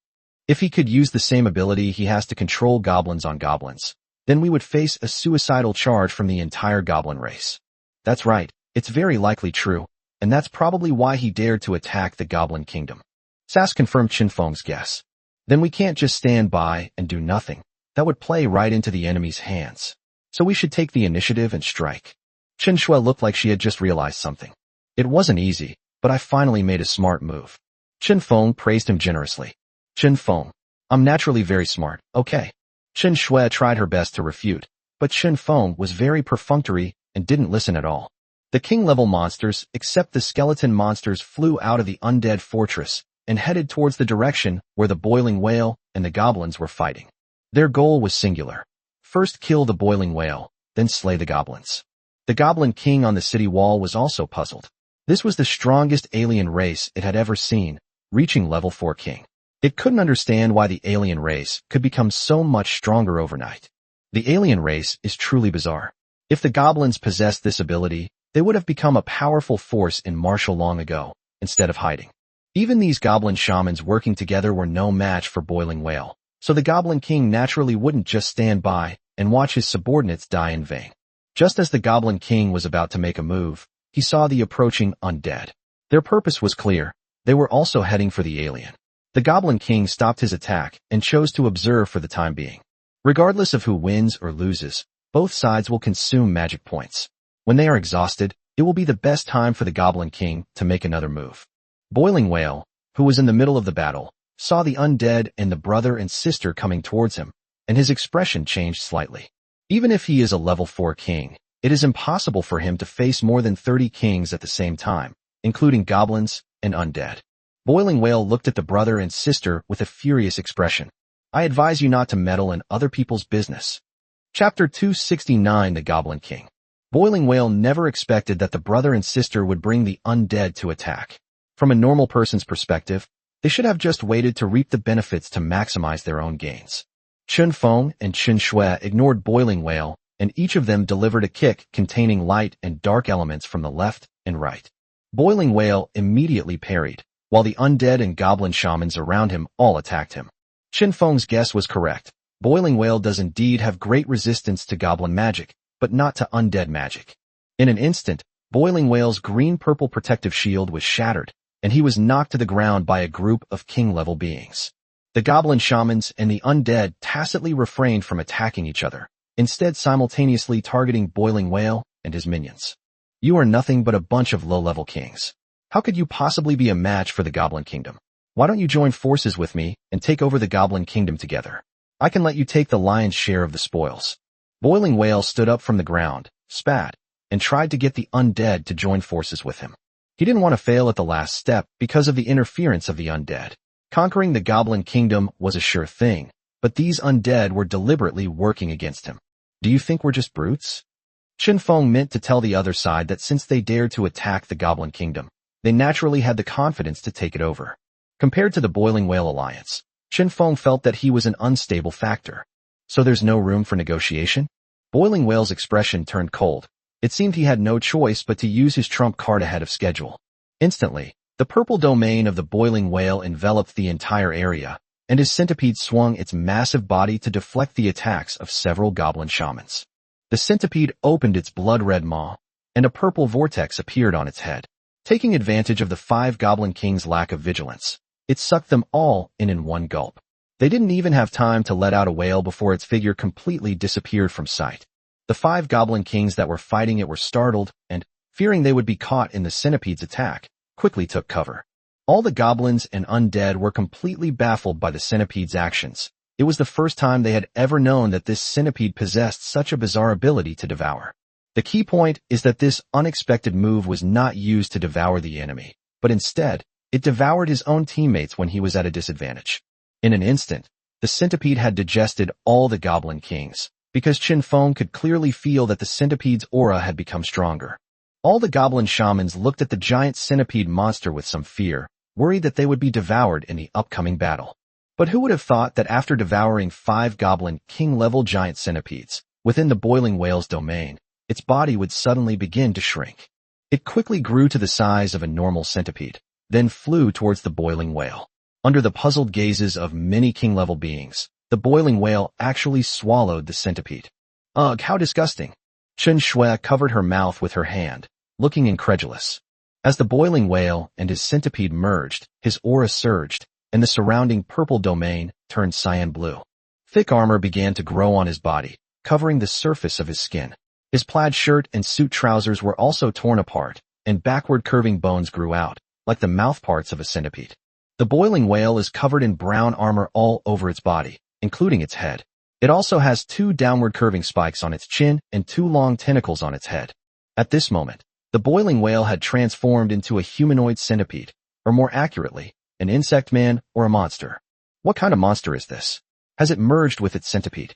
If he could use the same ability he has to control goblins on goblins, then we would face a suicidal charge from the entire goblin race. That's right, it's very likely true, and that's probably why he dared to attack the Goblin Kingdom. Sass confirmed Chen Feng's guess. Then we can't just stand by and do nothing. That would play right into the enemy's hands. So we should take the initiative and strike. Chen Shui looked like she had just realized something. It wasn't easy, but I finally made a smart move. Chen Feng praised him generously. Chen Feng, I'm naturally very smart, okay? Chen Shui tried her best to refute, but Chen Feng was very perfunctory and didn't listen at all. The king-level monsters, except the skeleton monsters, flew out of the undead fortress and headed towards the direction where the Boiling Whale and the goblins were fighting. Their goal was singular: first kill the boiling whale, then slay the goblins. The Goblin King on the city wall was also puzzled. This was the strongest alien race it had ever seen, reaching level 4 king. It couldn't understand why the alien race could become so much stronger overnight. The alien race is truly bizarre. If the goblins possessed this ability, they would have become a powerful force in martial long ago, instead of hiding. Even these goblin shamans working together were no match for Boiling Whale, so the Goblin King naturally wouldn't just stand by and watch his subordinates die in vain. Just as the Goblin King was about to make a move, he saw the approaching undead. Their purpose was clear. They were also heading for the alien. The Goblin King stopped his attack and chose to observe for the time being. Regardless of who wins or loses, both sides will consume magic points. When they are exhausted, it will be the best time for the Goblin King to make another move. Boiling Whale, who was in the middle of the battle, saw the undead and the brother and sister coming towards him, and his expression changed slightly. Even if he is a level 4 king, it is impossible for him to face more than 30 kings at the same time, including goblins and undead. Boiling Whale looked at the brother and sister with a furious expression. I advise you not to meddle in other people's business. Chapter 269 The Goblin King. Boiling Whale never expected that the brother and sister would bring the undead to attack. From a normal person's perspective, they should have just waited to reap the benefits to maximize their own gains. Chun Feng and Chun Shui ignored Boiling Whale, and each of them delivered a kick containing light and dark elements from the left and right. Boiling Whale immediately parried, while the undead and goblin shamans around him all attacked him. Chun Feng's guess was correct. Boiling Whale does indeed have great resistance to goblin magic, but not to undead magic. In an instant, Boiling Whale's green-purple protective shield was shattered, and he was knocked to the ground by a group of king-level beings. The goblin shamans and the undead tacitly refrained from attacking each other, instead simultaneously targeting Boiling Whale and his minions. You are nothing but a bunch of low-level kings. How could you possibly be a match for the Goblin Kingdom? Why don't you join forces with me and take over the Goblin Kingdom together? I can let you take the lion's share of the spoils. Boiling Whale stood up from the ground, spat, and tried to get the undead to join forces with him. He didn't want to fail at the last step because of the interference of the undead. Conquering the Goblin Kingdom was a sure thing, but these undead were deliberately working against him. Do you think we're just brutes? Chun Feng meant to tell the other side that since they dared to attack the Goblin Kingdom, they naturally had the confidence to take it over. Compared to the Boiling Whale alliance, Chun Feng felt that he was an unstable factor. So there's no room for negotiation? Boiling Whale's expression turned cold. It seemed he had no choice but to use his trump card ahead of schedule. Instantly, the purple domain of the Boiling Whale enveloped the entire area, and his centipede swung its massive body to deflect the attacks of several goblin shamans. The centipede opened its blood-red maw, and a purple vortex appeared on its head. Taking advantage of the 5 Goblin Kings' lack of vigilance, it sucked them all in one gulp. They didn't even have time to let out a wail before its figure completely disappeared from sight. The 5 Goblin Kings that were fighting it were startled and, fearing they would be caught in the centipede's attack, quickly took cover. All the goblins and undead were completely baffled by the centipede's actions. It was the first time they had ever known that this centipede possessed such a bizarre ability to devour. The key point is that this unexpected move was not used to devour the enemy, but instead, it devoured his own teammates when he was at a disadvantage. In an instant, the centipede had digested all the Goblin Kings, because Chun Feng could clearly feel that the centipede's aura had become stronger. All the goblin shamans looked at the giant centipede monster with some fear, worried that they would be devoured in the upcoming battle. But who would have thought that after devouring 5 Goblin King-level giant centipedes within the Boiling Whale's domain, its body would suddenly begin to shrink. It quickly grew to the size of a normal centipede, then flew towards the Boiling Whale. Under the puzzled gazes of many king-level beings, the Boiling Whale actually swallowed the centipede. Ugh, how disgusting. Chun Shui covered her mouth with her hand, looking incredulous. As the Boiling Whale and his centipede merged, his aura surged, and the surrounding purple domain turned cyan blue. Thick armor began to grow on his body, covering the surface of his skin. His plaid shirt and suit trousers were also torn apart, and backward curving bones grew out, like the mouthparts of a centipede. The Boiling Whale is covered in brown armor all over its body, including its head. It also has 2 downward curving spikes on its chin and 2 long tentacles on its head. At this moment, the Boiling Whale had transformed into a humanoid centipede, or more accurately, an insect man or a monster. What kind of monster is this? Has it merged with its centipede?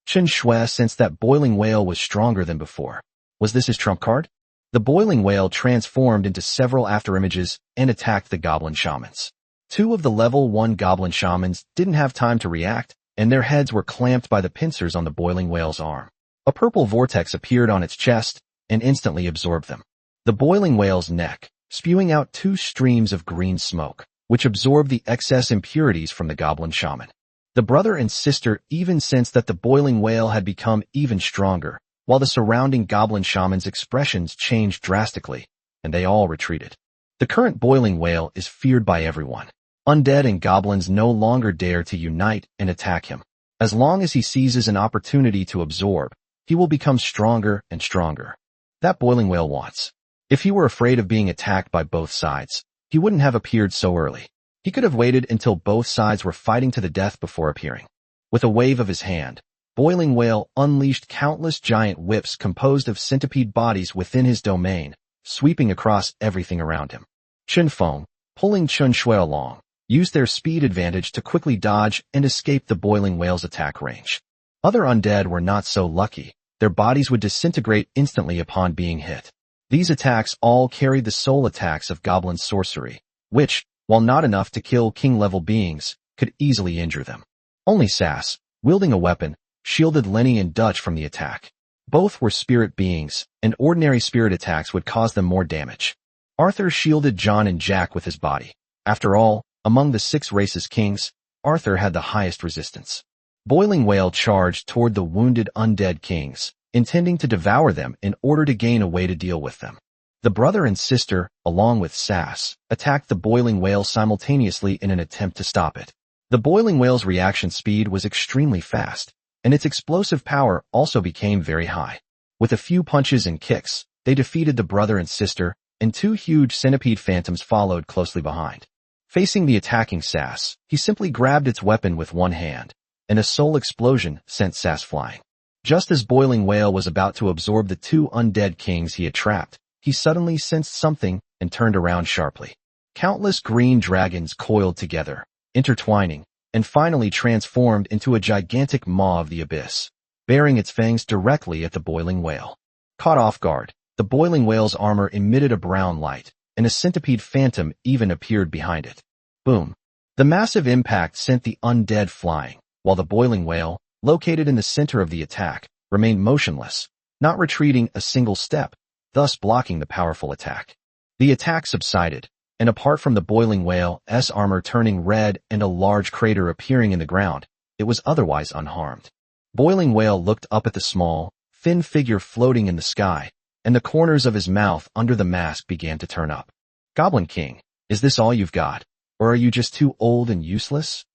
Chen Shui sensed that Boiling Whale was stronger than before. Was this his trump card? The Boiling Whale transformed into several afterimages and attacked the Goblin Shamans. Two of the level 1 Goblin Shamans didn't have time to react, and their heads were clamped by the pincers on the Boiling Whale's arm. A purple vortex appeared on its chest and instantly absorbed them. The Boiling Whale's neck, spewing out 2 streams of green smoke, which absorbed the excess impurities from the Goblin Shaman. The brother and sister even sensed that the Boiling Whale had become even stronger, while the surrounding Goblin Shaman's expressions changed drastically, and they all retreated. The current Boiling Whale is feared by everyone. Undead and goblins no longer dare to unite and attack him. As long as he seizes an opportunity to absorb, he will become stronger and stronger. That Boiling Whale wants. If he were afraid of being attacked by both sides, he wouldn't have appeared so early. He could have waited until both sides were fighting to the death before appearing. With a wave of his hand, Boiling Whale unleashed countless giant whips composed of centipede bodies within his domain, sweeping across everything around him. Chen Feng, pulling Chen Shui along, used their speed advantage to quickly dodge and escape the Boiling Whale's attack range. Other undead were not so lucky. Their bodies would disintegrate instantly upon being hit. These attacks all carried the soul attacks of Goblin sorcery, which, while not enough to kill king-level beings, could easily injure them. Only Sass, wielding a weapon, shielded Lenny and Dutch from the attack. Both were spirit beings, and ordinary spirit attacks would cause them more damage. Arthur shielded John and Jack with his body. After all, among the 6 races kings, Arthur had the highest resistance. Boiling Whale charged toward the wounded undead kings, intending to devour them in order to gain a way to deal with them. The brother and sister, along with Sass, attacked the Boiling Whale simultaneously in an attempt to stop it. The Boiling Whale's reaction speed was extremely fast, and its explosive power also became very high. With a few punches and kicks, they defeated the brother and sister, and 2 huge centipede phantoms followed closely behind. Facing the attacking Sass, he simply grabbed its weapon with one hand, and a soul explosion sent Sass flying. Just as Boiling Whale was about to absorb the 2 undead kings he had trapped, he suddenly sensed something and turned around sharply. Countless green dragons coiled together, intertwining, and finally transformed into a gigantic maw of the abyss, bearing its fangs directly at the Boiling Whale. Caught off guard, the Boiling Whale's armor emitted a brown light, and a centipede phantom even appeared behind it. Boom! The massive impact sent the undead flying, while the Boiling Whale, located in the center of the attack, remained motionless, not retreating a single step, thus blocking the powerful attack. The attack subsided, and apart from the Boiling Whale's armor turning red and a large crater appearing in the ground, it was otherwise unharmed. Boiling Whale looked up at the small, thin figure floating in the sky, and the corners of his mouth under the mask began to turn up. Goblin King, is this all you've got? Or are you just too old and useless?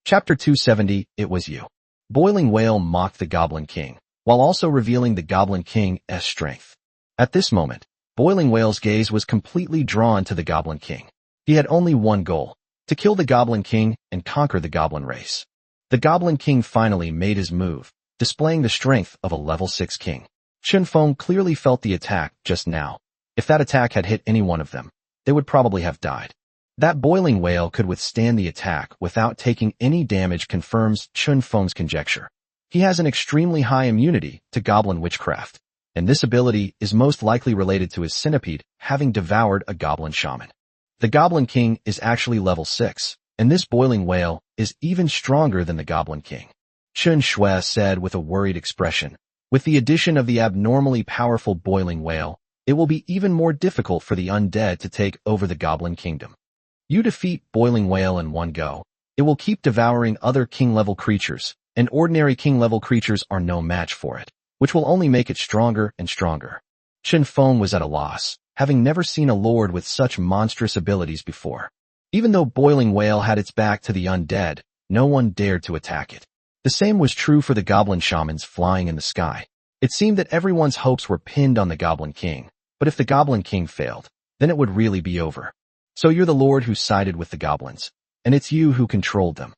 Chapter 270, It Was You. Boiling Whale mocked the Goblin King, while also revealing the Goblin King's strength. At this moment, Boiling Whale's gaze was completely drawn to the Goblin King. He had only one goal, to kill the Goblin King and conquer the Goblin race. The Goblin King finally made his move, displaying the strength of a level 6 king. Chen Feng clearly felt the attack just now. If that attack had hit any one of them, they would probably have died. That Boiling Whale could withstand the attack without taking any damage confirms Chen Feng's conjecture. He has an extremely high immunity to goblin witchcraft, and this ability is most likely related to his centipede having devoured a goblin shaman. The Goblin King is actually level 6, and this Boiling Whale is even stronger than the Goblin King. Chen Shui said with a worried expression, with the addition of the abnormally powerful Boiling Whale, it will be even more difficult for the undead to take over the Goblin Kingdom. You defeat Boiling Whale in one go, it will keep devouring other king-level creatures, and ordinary king-level creatures are no match for it, which will only make it stronger and stronger. Chen Feng was at a loss, having never seen a lord with such monstrous abilities before. Even though Boiling Whale had its back to the undead, no one dared to attack it. The same was true for the Goblin Shamans flying in the sky. It seemed that everyone's hopes were pinned on the Goblin King, but if the Goblin King failed, then it would really be over. So you're the lord who sided with the goblins, and it's you who controlled them.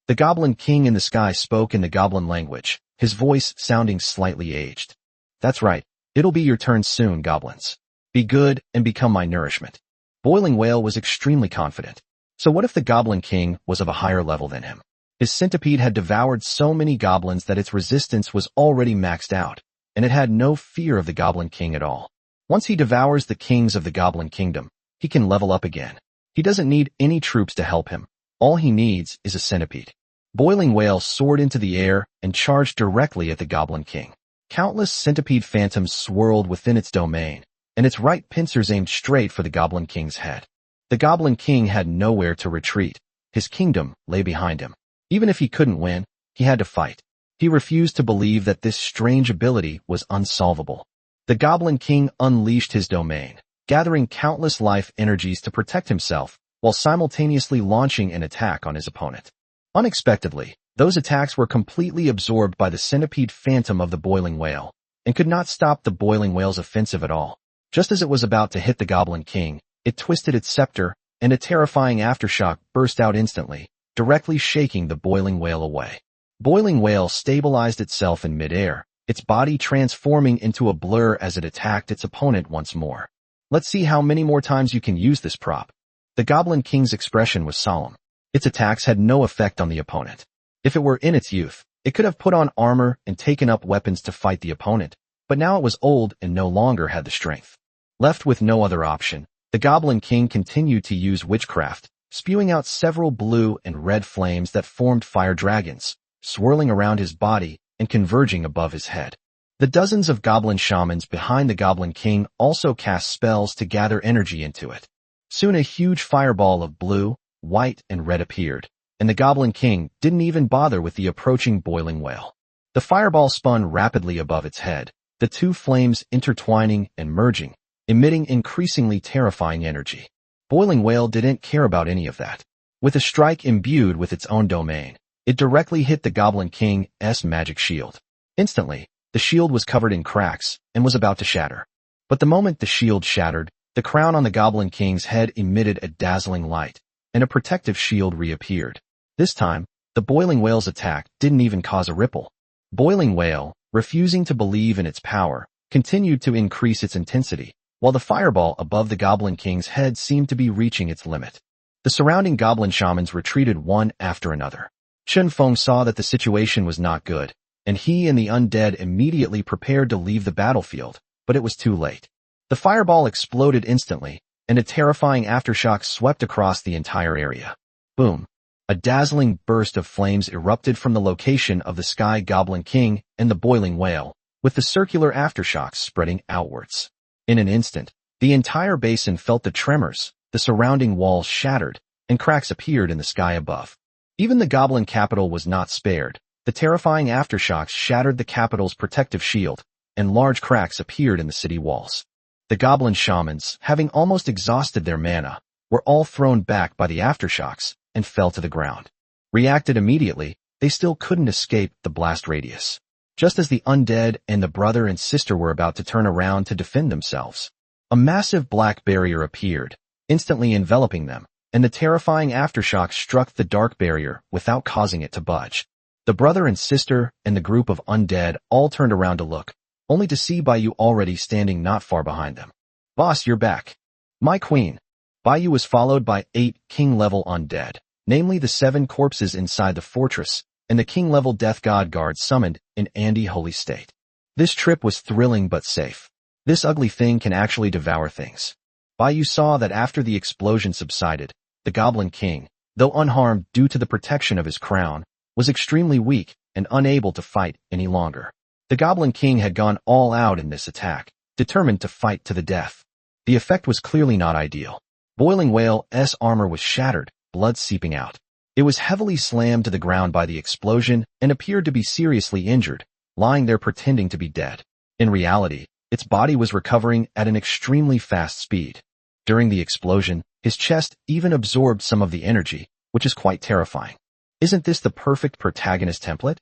The Goblin King in the sky spoke in the goblin language, his voice sounding slightly aged. That's right, it'll be your turn soon, goblins. Be good and become my nourishment. Boiling Whale was extremely confident. So what if the Goblin King was of a higher level than him? His centipede had devoured so many goblins that its resistance was already maxed out, and it had no fear of the Goblin King at all. Once he devours the kings of the Goblin Kingdom, he can level up again. He doesn't need any troops to help him. All he needs is a centipede. Boiling Whale soared into the air and charged directly at the Goblin King. Countless centipede phantoms swirled within its domain, and its right pincers aimed straight for the Goblin King's head. The Goblin King had nowhere to retreat. His kingdom lay behind him. Even if he couldn't win, he had to fight. He refused to believe that this strange ability was unsolvable. The Goblin King unleashed his domain, gathering countless life energies to protect himself, while simultaneously launching an attack on his opponent. Unexpectedly, those attacks were completely absorbed by the centipede phantom of the Boiling Whale, and could not stop the Boiling Whale's offensive at all. Just as it was about to hit the Goblin King, it twisted its scepter, and a terrifying aftershock burst out instantly, directly shaking the Boiling Whale away. Boiling Whale stabilized itself in midair, its body transforming into a blur as it attacked its opponent once more. Let's see how many more times you can use this prop. The Goblin King's expression was solemn. Its attacks had no effect on the opponent. If it were in its youth, it could have put on armor and taken up weapons to fight the opponent, but now it was old and no longer had the strength. Left with no other option, the Goblin King continued to use witchcraft, spewing out several blue and red flames that formed fire dragons, swirling around his body and converging above his head. The dozens of goblin shamans behind the Goblin King also cast spells to gather energy into it. Soon a huge fireball of blue, white, and red appeared, and the Goblin King didn't even bother with the approaching Boiling Whale. The fireball spun rapidly above its head, the two flames intertwining and merging, emitting increasingly terrifying energy. Boiling Whale didn't care about any of that. With a strike imbued with its own domain, it directly hit the Goblin King's magic shield. Instantly, the shield was covered in cracks and was about to shatter. But the moment the shield shattered, the crown on the Goblin King's head emitted a dazzling light, and a protective shield reappeared. This time, the Boiling Whale's attack didn't even cause a ripple. Boiling Whale, refusing to believe in its power, continued to increase its intensity, while the fireball above the Goblin King's head seemed to be reaching its limit. The surrounding goblin shamans retreated one after another. Chen Feng saw that the situation was not good, and he and the undead immediately prepared to leave the battlefield, but it was too late. The fireball exploded instantly, and a terrifying aftershock swept across the entire area. Boom! A dazzling burst of flames erupted from the location of the Sky Goblin King and the Boiling Whale, with the circular aftershocks spreading outwards. In an instant, the entire basin felt the tremors, the surrounding walls shattered, and cracks appeared in the sky above. Even the Goblin capital was not spared. The terrifying aftershocks shattered the capital's protective shield, and large cracks appeared in the city walls. The Goblin shamans, having almost exhausted their mana, were all thrown back by the aftershocks and fell to the ground. Reacted immediately, they still couldn't escape the blast radius. Just as the undead and the brother and sister were about to turn around to defend themselves, a massive black barrier appeared, instantly enveloping them, and the terrifying aftershocks struck the dark barrier without causing it to budge. The brother and sister and the group of undead all turned around to look, only to see Baiyu already standing not far behind them. "Boss, you're back." "My queen." Baiyu was followed by 8 king-level undead, namely the 7 corpses inside the fortress, and the king-level death god guards summoned in Andy Holy State. This trip was thrilling but safe. This ugly thing can actually devour things. Baiyu saw that after the explosion subsided, the Goblin King, though unharmed due to the protection of his crown, was extremely weak and unable to fight any longer. The Goblin King had gone all out in this attack, determined to fight to the death. The effect was clearly not ideal. Boiling Whale's armor was shattered, blood seeping out. It was heavily slammed to the ground by the explosion and appeared to be seriously injured, lying there pretending to be dead. In reality, its body was recovering at an extremely fast speed. During the explosion, his chest even absorbed some of the energy, which is quite terrifying. Isn't this the perfect protagonist template?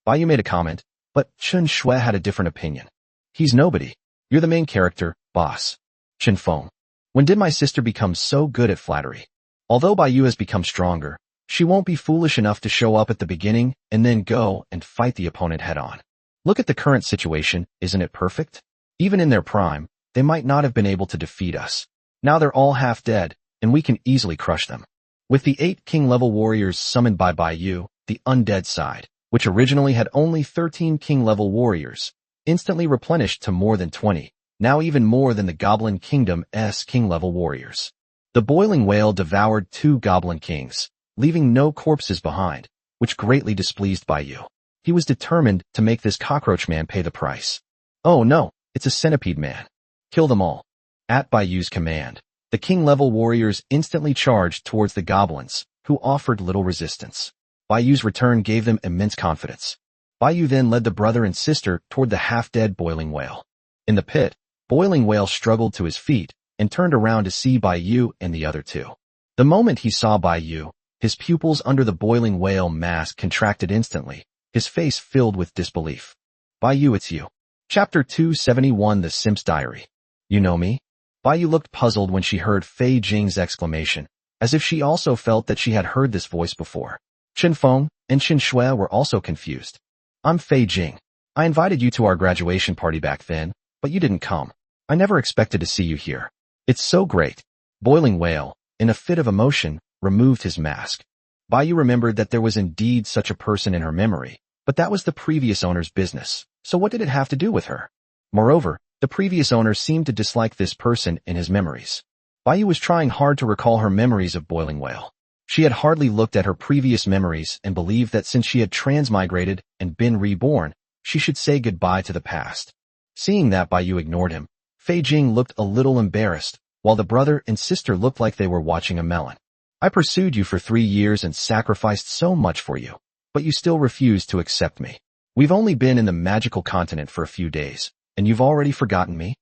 Baiyu made a comment, but Chen Shui had a different opinion. He's nobody. You're the main character, boss. Chen Feng. When did my sister become so good at flattery? Although Baiyu has become stronger, she won't be foolish enough to show up at the beginning and then go and fight the opponent head-on. Look at the current situation, isn't it perfect? Even in their prime, they might not have been able to defeat us. Now they're all half dead, and we can easily crush them. With the 8 king-level warriors summoned by Baiyu, the undead side, which originally had only 13 king-level warriors, instantly replenished to more than 20, now even more than the Goblin Kingdom's king-level warriors. The boiling whale devoured 2 goblin kings, leaving no corpses behind, which greatly displeased Baiyu. He was determined to make this cockroach man pay the price. Oh no, it's a centipede man. Kill them all. At Baiyu's command, the king-level warriors instantly charged towards the goblins, who offered little resistance. Baiyu's return gave them immense confidence. Baiyu then led the brother and sister toward the half-dead boiling whale. In the pit, boiling whale struggled to his feet and turned around to see Baiyu and the other two. The moment he saw Baiyu, his pupils under the boiling whale mask contracted instantly, his face filled with disbelief. Baiyu, it's you. Chapter 271 The Simp's Diary. You know me? Baiyu looked puzzled when she heard Fei Jing's exclamation, as if she also felt that she had heard this voice before. Chen Feng and Chen Shui were also confused. I'm Fei Jing. I invited you to our graduation party back then, but you didn't come. I never expected to see you here. It's so great. Boiling whale, in a fit of emotion, removed his mask. Baiyu remembered that there was indeed such a person in her memory, but that was the previous owner's business, so what did it have to do with her? Moreover, the previous owner seemed to dislike this person in his memories. Baiyu was trying hard to recall her memories of boiling whale. She had hardly looked at her previous memories and believed that since she had transmigrated and been reborn, she should say goodbye to the past. Seeing that Baiyu ignored him, Fei Jing looked a little embarrassed, while the brother and sister looked like they were watching a melon. I pursued you for 3 years and sacrificed so much for you, but you still refused to accept me. We've only been in the magical continent for a few days, and you've already forgotten me?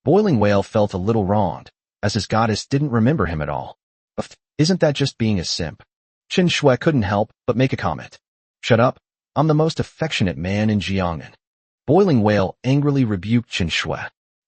Boiling whale felt a little wronged, as his goddess didn't remember him at all. Isn't that just being a simp? Chen Shui couldn't help but make a comment. Shut up. I'm the most affectionate man in Jiangnan. Boiling whale angrily rebuked Chen Shui.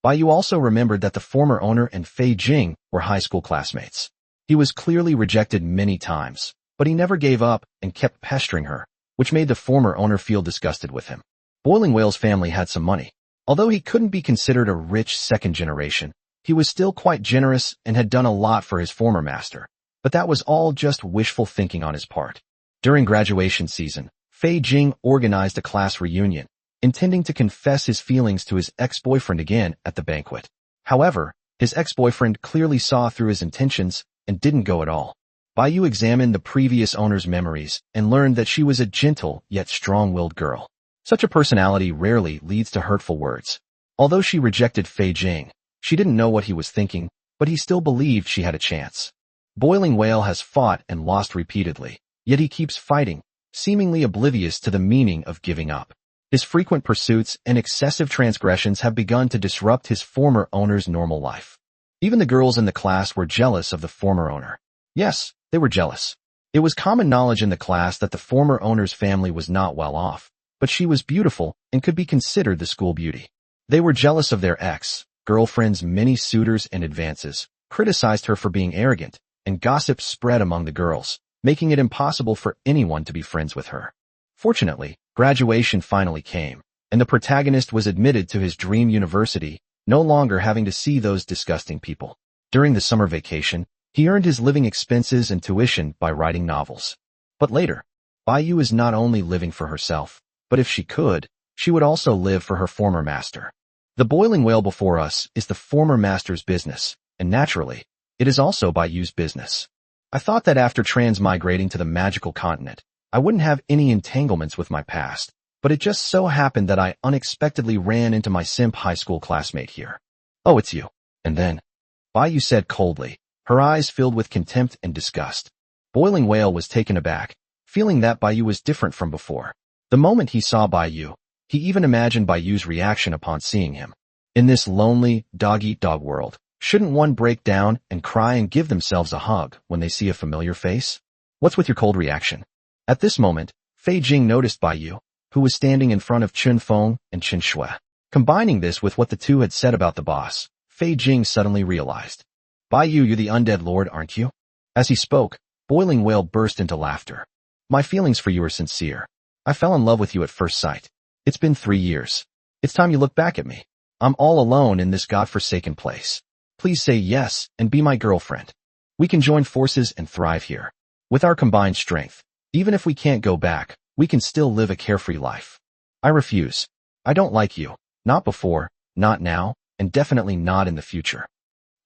Baiyu also remembered that the former owner and Fei Jing were high school classmates. He was clearly rejected many times, but he never gave up and kept pestering her, which made the former owner feel disgusted with him. Boiling whale's family had some money. Although he couldn't be considered a rich second generation, he was still quite generous and had done a lot for his former master. But that was all just wishful thinking on his part. During graduation season, Fei Jing organized a class reunion, intending to confess his feelings to his ex-boyfriend again at the banquet. However, his ex-boyfriend clearly saw through his intentions and didn't go at all. Baiyu examined the previous owner's memories and learned that she was a gentle yet strong-willed girl. Such a personality rarely leads to hurtful words. Although she rejected Fei Jing, she didn't know what he was thinking, but he still believed she had a chance. Boiling whale has fought and lost repeatedly, yet he keeps fighting, seemingly oblivious to the meaning of giving up. His frequent pursuits and excessive transgressions have begun to disrupt his former owner's normal life. Even the girls in the class were jealous of the former owner. Yes, they were jealous. It was common knowledge in the class that the former owner's family was not well off, but she was beautiful and could be considered the school beauty. They were jealous of their ex-girlfriend's many suitors and advances, criticized her for being arrogant, and gossip spread among the girls, making it impossible for anyone to be friends with her. Fortunately, graduation finally came, and the protagonist was admitted to his dream university, no longer having to see those disgusting people. During the summer vacation, he earned his living expenses and tuition by writing novels. But later, Baiyu is not only living for herself, but if she could, she would also live for her former master. The boiling whale before us is the former master's business, and naturally, it is also Baiyu's business. I thought that after transmigrating to the magical continent, I wouldn't have any entanglements with my past, but it just so happened that I unexpectedly ran into my simp high school classmate here. Oh, it's you. And then, Baiyu said coldly, her eyes filled with contempt and disgust. Boiling whale was taken aback, feeling that Baiyu was different from before. The moment he saw Baiyu, he even imagined Baiyu's reaction upon seeing him. In this lonely, dog-eat-dog world, shouldn't one break down and cry and give themselves a hug when they see a familiar face? What's with your cold reaction? At this moment, Fei Jing noticed Baiyu, who was standing in front of Chen Feng and Chen Shui. Combining this with what the two had said about the boss, Fei Jing suddenly realized. Baiyu, you're the undead lord, aren't you? As he spoke, Boiling Whale burst into laughter. My feelings for you are sincere. I fell in love with you at first sight. It's been 3 years. It's time you look back at me. I'm all alone in this godforsaken place. Please say yes and be my girlfriend. We can join forces and thrive here. With our combined strength, Even if we can't go back, we can still live a carefree life. I refuse. I don't like you. Not before, not now, and definitely not in the future.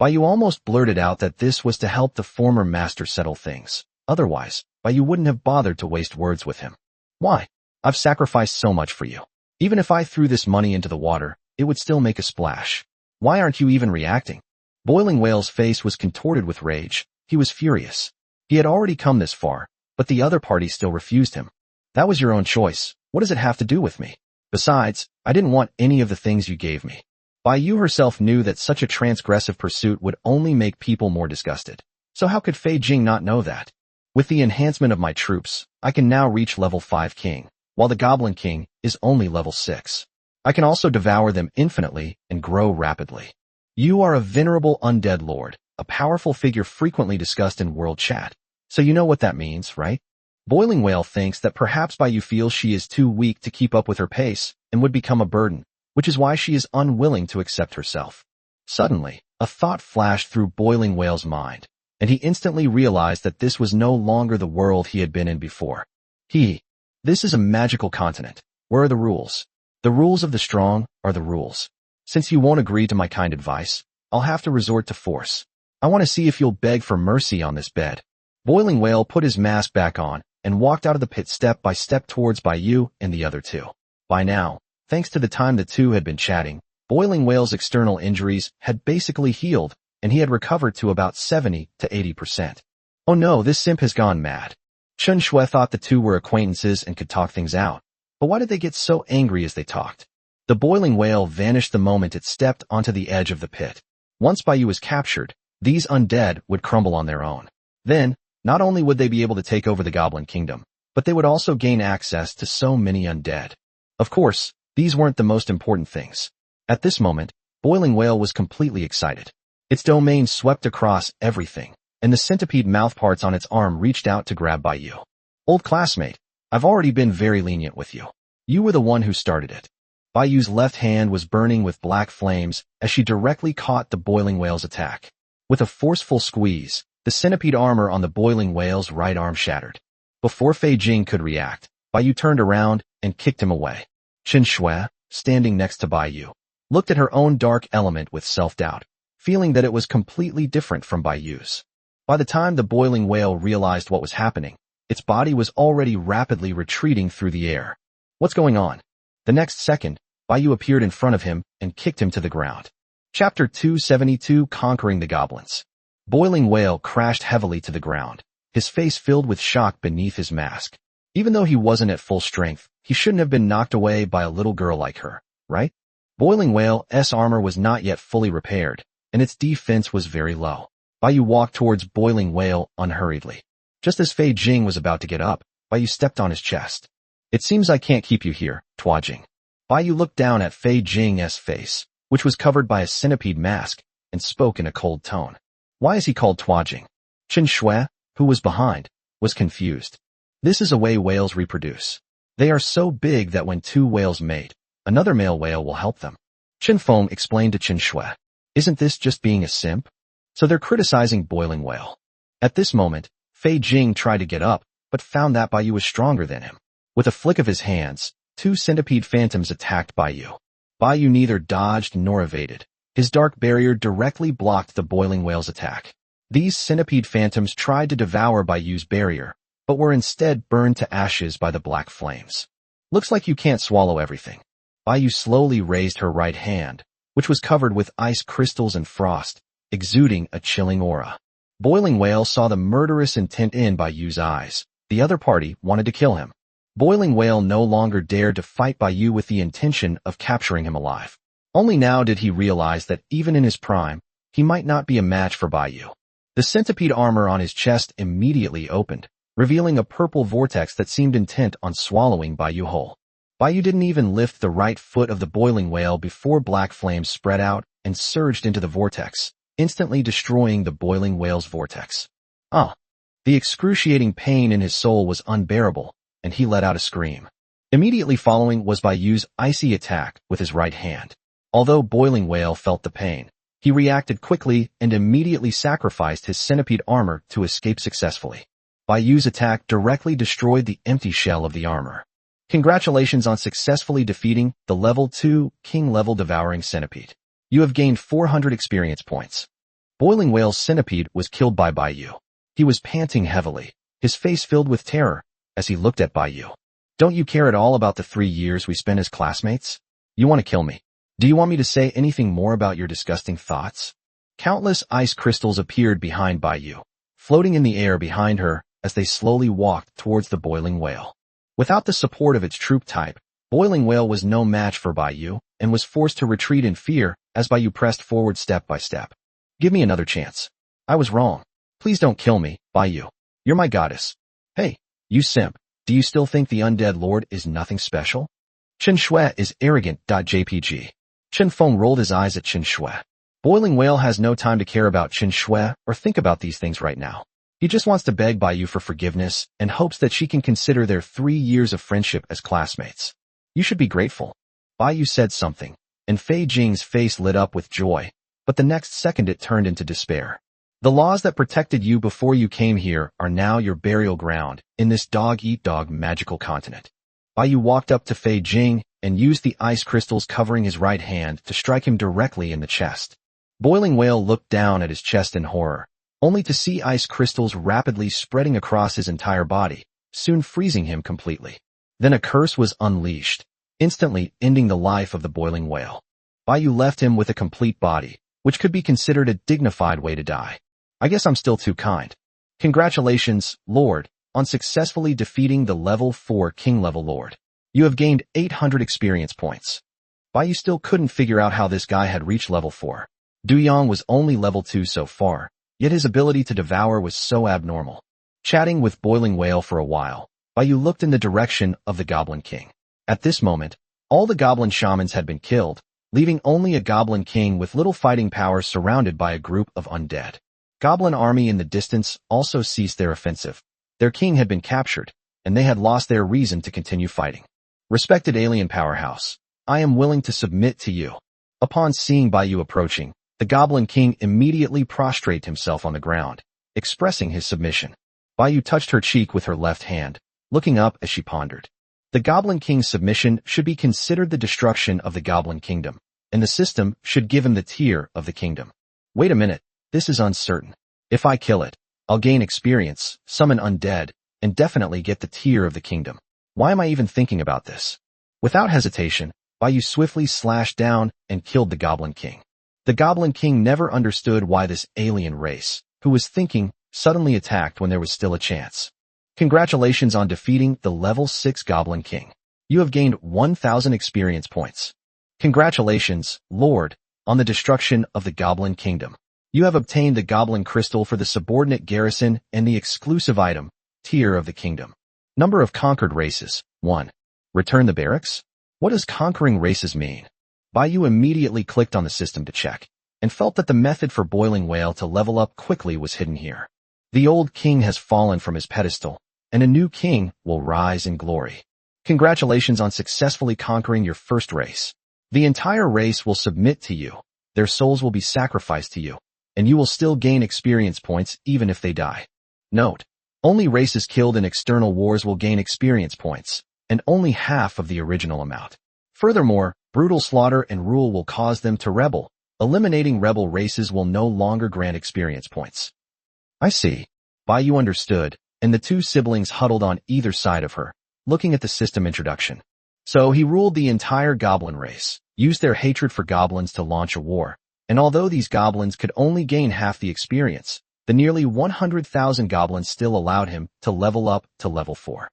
Baiyu almost blurted out that this was to help the former master settle things. Otherwise, Baiyu wouldn't have bothered to waste words with him. Why? I've sacrificed so much for you. Even if I threw this money into the water, it would still make a splash. Why aren't you even reacting? Boiling Whale's face was contorted with rage. He was furious. He had already come this far, but the other party still refused him. That was your own choice. What does it have to do with me? Besides, I didn't want any of the things you gave me. Baiyu herself knew that such a transgressive pursuit would only make people more disgusted. So how could Fei Jing not know that? With the enhancement of my troops, I can now reach level 5 king, while the Goblin King is only level 6. I can also devour them infinitely and grow rapidly. You are a venerable undead lord, a powerful figure frequently discussed in world chat. So you know what that means, right? Boiling Whale thinks that perhaps Baiyu feels she is too weak to keep up with her pace and would become a burden, which is why she is unwilling to accept herself. Suddenly, a thought flashed through Boiling Whale's mind, and he instantly realized that this was no longer the world he had been in before. This is a magical continent. Where are the rules? The rules of the strong are the rules. Since you won't agree to my kind advice, I'll have to resort to force. I want to see if you'll beg for mercy on this bed. Boiling Whale put his mask back on and walked out of the pit step by step towards Baiyu and the other two. By now, thanks to the time the two had been chatting, Boiling Whale's external injuries had basically healed, and he had recovered to about 70 to 80%. Oh no, this simp has gone mad. Chen Shui thought the two were acquaintances and could talk things out. But why did they get so angry as they talked? The Boiling Whale vanished the moment it stepped onto the edge of the pit. Once Baiyu was captured, these undead would crumble on their own. Then, not only would they be able to take over the Goblin Kingdom, but they would also gain access to so many undead. Of course, these weren't the most important things. At this moment, Boiling Whale was completely excited. Its domain swept across everything, and the centipede mouthparts on its arm reached out to grab Baiyu. Old classmate, I've already been very lenient with you. You were the one who started it. Baiyu's left hand was burning with black flames as she directly caught the Boiling Whale's attack. With a forceful squeeze, the centipede armor on the Boiling Whale's right arm shattered. Before Fei Jing could react, Baiyu turned around and kicked him away. Chen Shui, standing next to Baiyu, looked at her own dark element with self-doubt, feeling that it was completely different from Baiyu's. By the time the Boiling Whale realized what was happening, its body was already rapidly retreating through the air. What's going on? The next second, Baiyu appeared in front of him and kicked him to the ground. Chapter 272, Conquering the Goblins. Boiling Whale crashed heavily to the ground, his face filled with shock beneath his mask. Even though he wasn't at full strength, he shouldn't have been knocked away by a little girl like her, right? Boiling Whale's armor was not yet fully repaired, and its defense was very low. Baiyu walked towards Boiling Whale unhurriedly. Just as Fei Jing was about to get up, Baiyu stepped on his chest. It seems I can't keep you here, Tuajing. Baiyu looked down at Fei Jing's face, which was covered by a centipede mask, and spoke in a cold tone. Why is he called Tuajing? Chen Shui, who was behind, was confused. This is a way whales reproduce. They are so big that when two whales mate, another male whale will help them. Chen Feng explained to Chen Shui. Isn't this just being a simp? So they're criticizing Boiling Whale. At this moment, Fei Jing tried to get up, but found that Baiyu was stronger than him. With a flick of his hands, two centipede phantoms attacked Baiyu. Baiyu neither dodged nor evaded. His dark barrier directly blocked the Boiling Whale's attack. These centipede phantoms tried to devour Baiyu's barrier, but were instead burned to ashes by the black flames. Looks like you can't swallow everything. Baiyu slowly raised her right hand, which was covered with ice crystals and frost, exuding a chilling aura. Boiling Whale saw the murderous intent in Baiyu's eyes. The other party wanted to kill him. Boiling Whale no longer dared to fight Baiyu with the intention of capturing him alive. Only now did he realize that even in his prime, he might not be a match for Baiyu. The centipede armor on his chest immediately opened, revealing a purple vortex that seemed intent on swallowing Baiyu whole. Baiyu didn't even lift the right foot of the Boiling Whale before black flames spread out and surged into the vortex, instantly destroying the Boiling Whale's vortex. The excruciating pain in his soul was unbearable, and he let out a scream. Immediately following was Baiyu's icy attack with his right hand. Although Boiling Whale felt the pain, he reacted quickly and immediately sacrificed his centipede armor to escape successfully. Bai Yu's attack directly destroyed the empty shell of the armor. Congratulations on successfully defeating the level 2 king level devouring centipede. You have gained 400 experience points. Boiling Whale's centipede was killed by Bai Yu. He was panting heavily, his face filled with terror as he looked at Bai Yu. Don't you care at all about the 3 years we spent as classmates? You want to kill me? Do you want me to say anything more about your disgusting thoughts? Countless ice crystals appeared behind Bai Yu, floating in the air behind her as they slowly walked towards the Boiling Whale. Without the support of its troop type, Boiling Whale was no match for Bai Yu and was forced to retreat in fear as Bai Yu pressed forward step by step. Give me another chance. I was wrong. Please don't kill me, Bai Yu. You're my goddess. Hey, you simp, do you still think the Undead Lord is nothing special? Chen Shui is arrogant. JPG. Chen Feng rolled his eyes at Chen Shui. Boiling Whale has no time to care about Chen Shui or think about these things right now. He just wants to beg Bai Yu for forgiveness and hopes that she can consider their 3 years of friendship as classmates. You should be grateful. Bai Yu said something, and Fei Jing's face lit up with joy, but the next second it turned into despair. The laws that protected you before you came here are now your burial ground in this dog-eat-dog magical continent. Bai Yu walked up to Fei Jing and used the ice crystals covering his right hand to strike him directly in the chest. Boiling Whale looked down at his chest in horror, only to see ice crystals rapidly spreading across his entire body, soon freezing him completely. Then a curse was unleashed, instantly ending the life of the Boiling Whale. Bai Yu left him with a complete body, which could be considered a dignified way to die. I guess I'm still too kind. Congratulations, Lord, on successfully defeating the level 4 king level Lord. You have gained 800 experience points. Bai Yu still couldn't figure out how this guy had reached level 4. Du Yang was only level 2 so far, yet his ability to devour was so abnormal. Chatting with Boiling Whale for a while, Bai Yu looked in the direction of the Goblin King. At this moment, all the Goblin Shamans had been killed, leaving only a Goblin King with little fighting power surrounded by a group of undead. Goblin army in the distance also ceased their offensive. Their king had been captured, and they had lost their reason to continue fighting. Respected alien powerhouse, I am willing to submit to you. Upon seeing Bai Yu approaching, the Goblin King immediately prostrated himself on the ground, expressing his submission. Bai Yu touched her cheek with her left hand, looking up as she pondered. The Goblin King's submission should be considered the destruction of the Goblin Kingdom, and the system should give him the tier of the kingdom. Wait a minute, this is uncertain. If I kill it, I'll gain experience, summon undead, and definitely get the tier of the kingdom. Why am I even thinking about this? Without hesitation, Bai Yu swiftly slashed down and killed the Goblin King. The Goblin King never understood why this alien race, who was thinking, suddenly attacked when there was still a chance. Congratulations on defeating the level 6 Goblin King. You have gained 1,000 experience points. Congratulations, Lord, on the destruction of the Goblin Kingdom. You have obtained the Goblin Crystal for the subordinate garrison and the exclusive item, tier of the kingdom. Number of conquered races, 1. Return the barracks? What does conquering races mean? Bai Yu immediately clicked on the system to check, and felt that the method for Boiling Whale to level up quickly was hidden here. The old king has fallen from his pedestal, and a new king will rise in glory. Congratulations on successfully conquering your first race. The entire race will submit to you, their souls will be sacrificed to you, and you will still gain experience points even if they die. Note: only races killed in external wars will gain experience points, and only half of the original amount. Furthermore, brutal slaughter and rule will cause them to rebel. Eliminating rebel races will no longer grant experience points. I see. Bai Yu understood, and the two siblings huddled on either side of her, looking at the system introduction. So he ruled the entire goblin race, used their hatred for goblins to launch a war, and although these goblins could only gain half the experience, the nearly 100,000 goblins still allowed him to level up to level 4.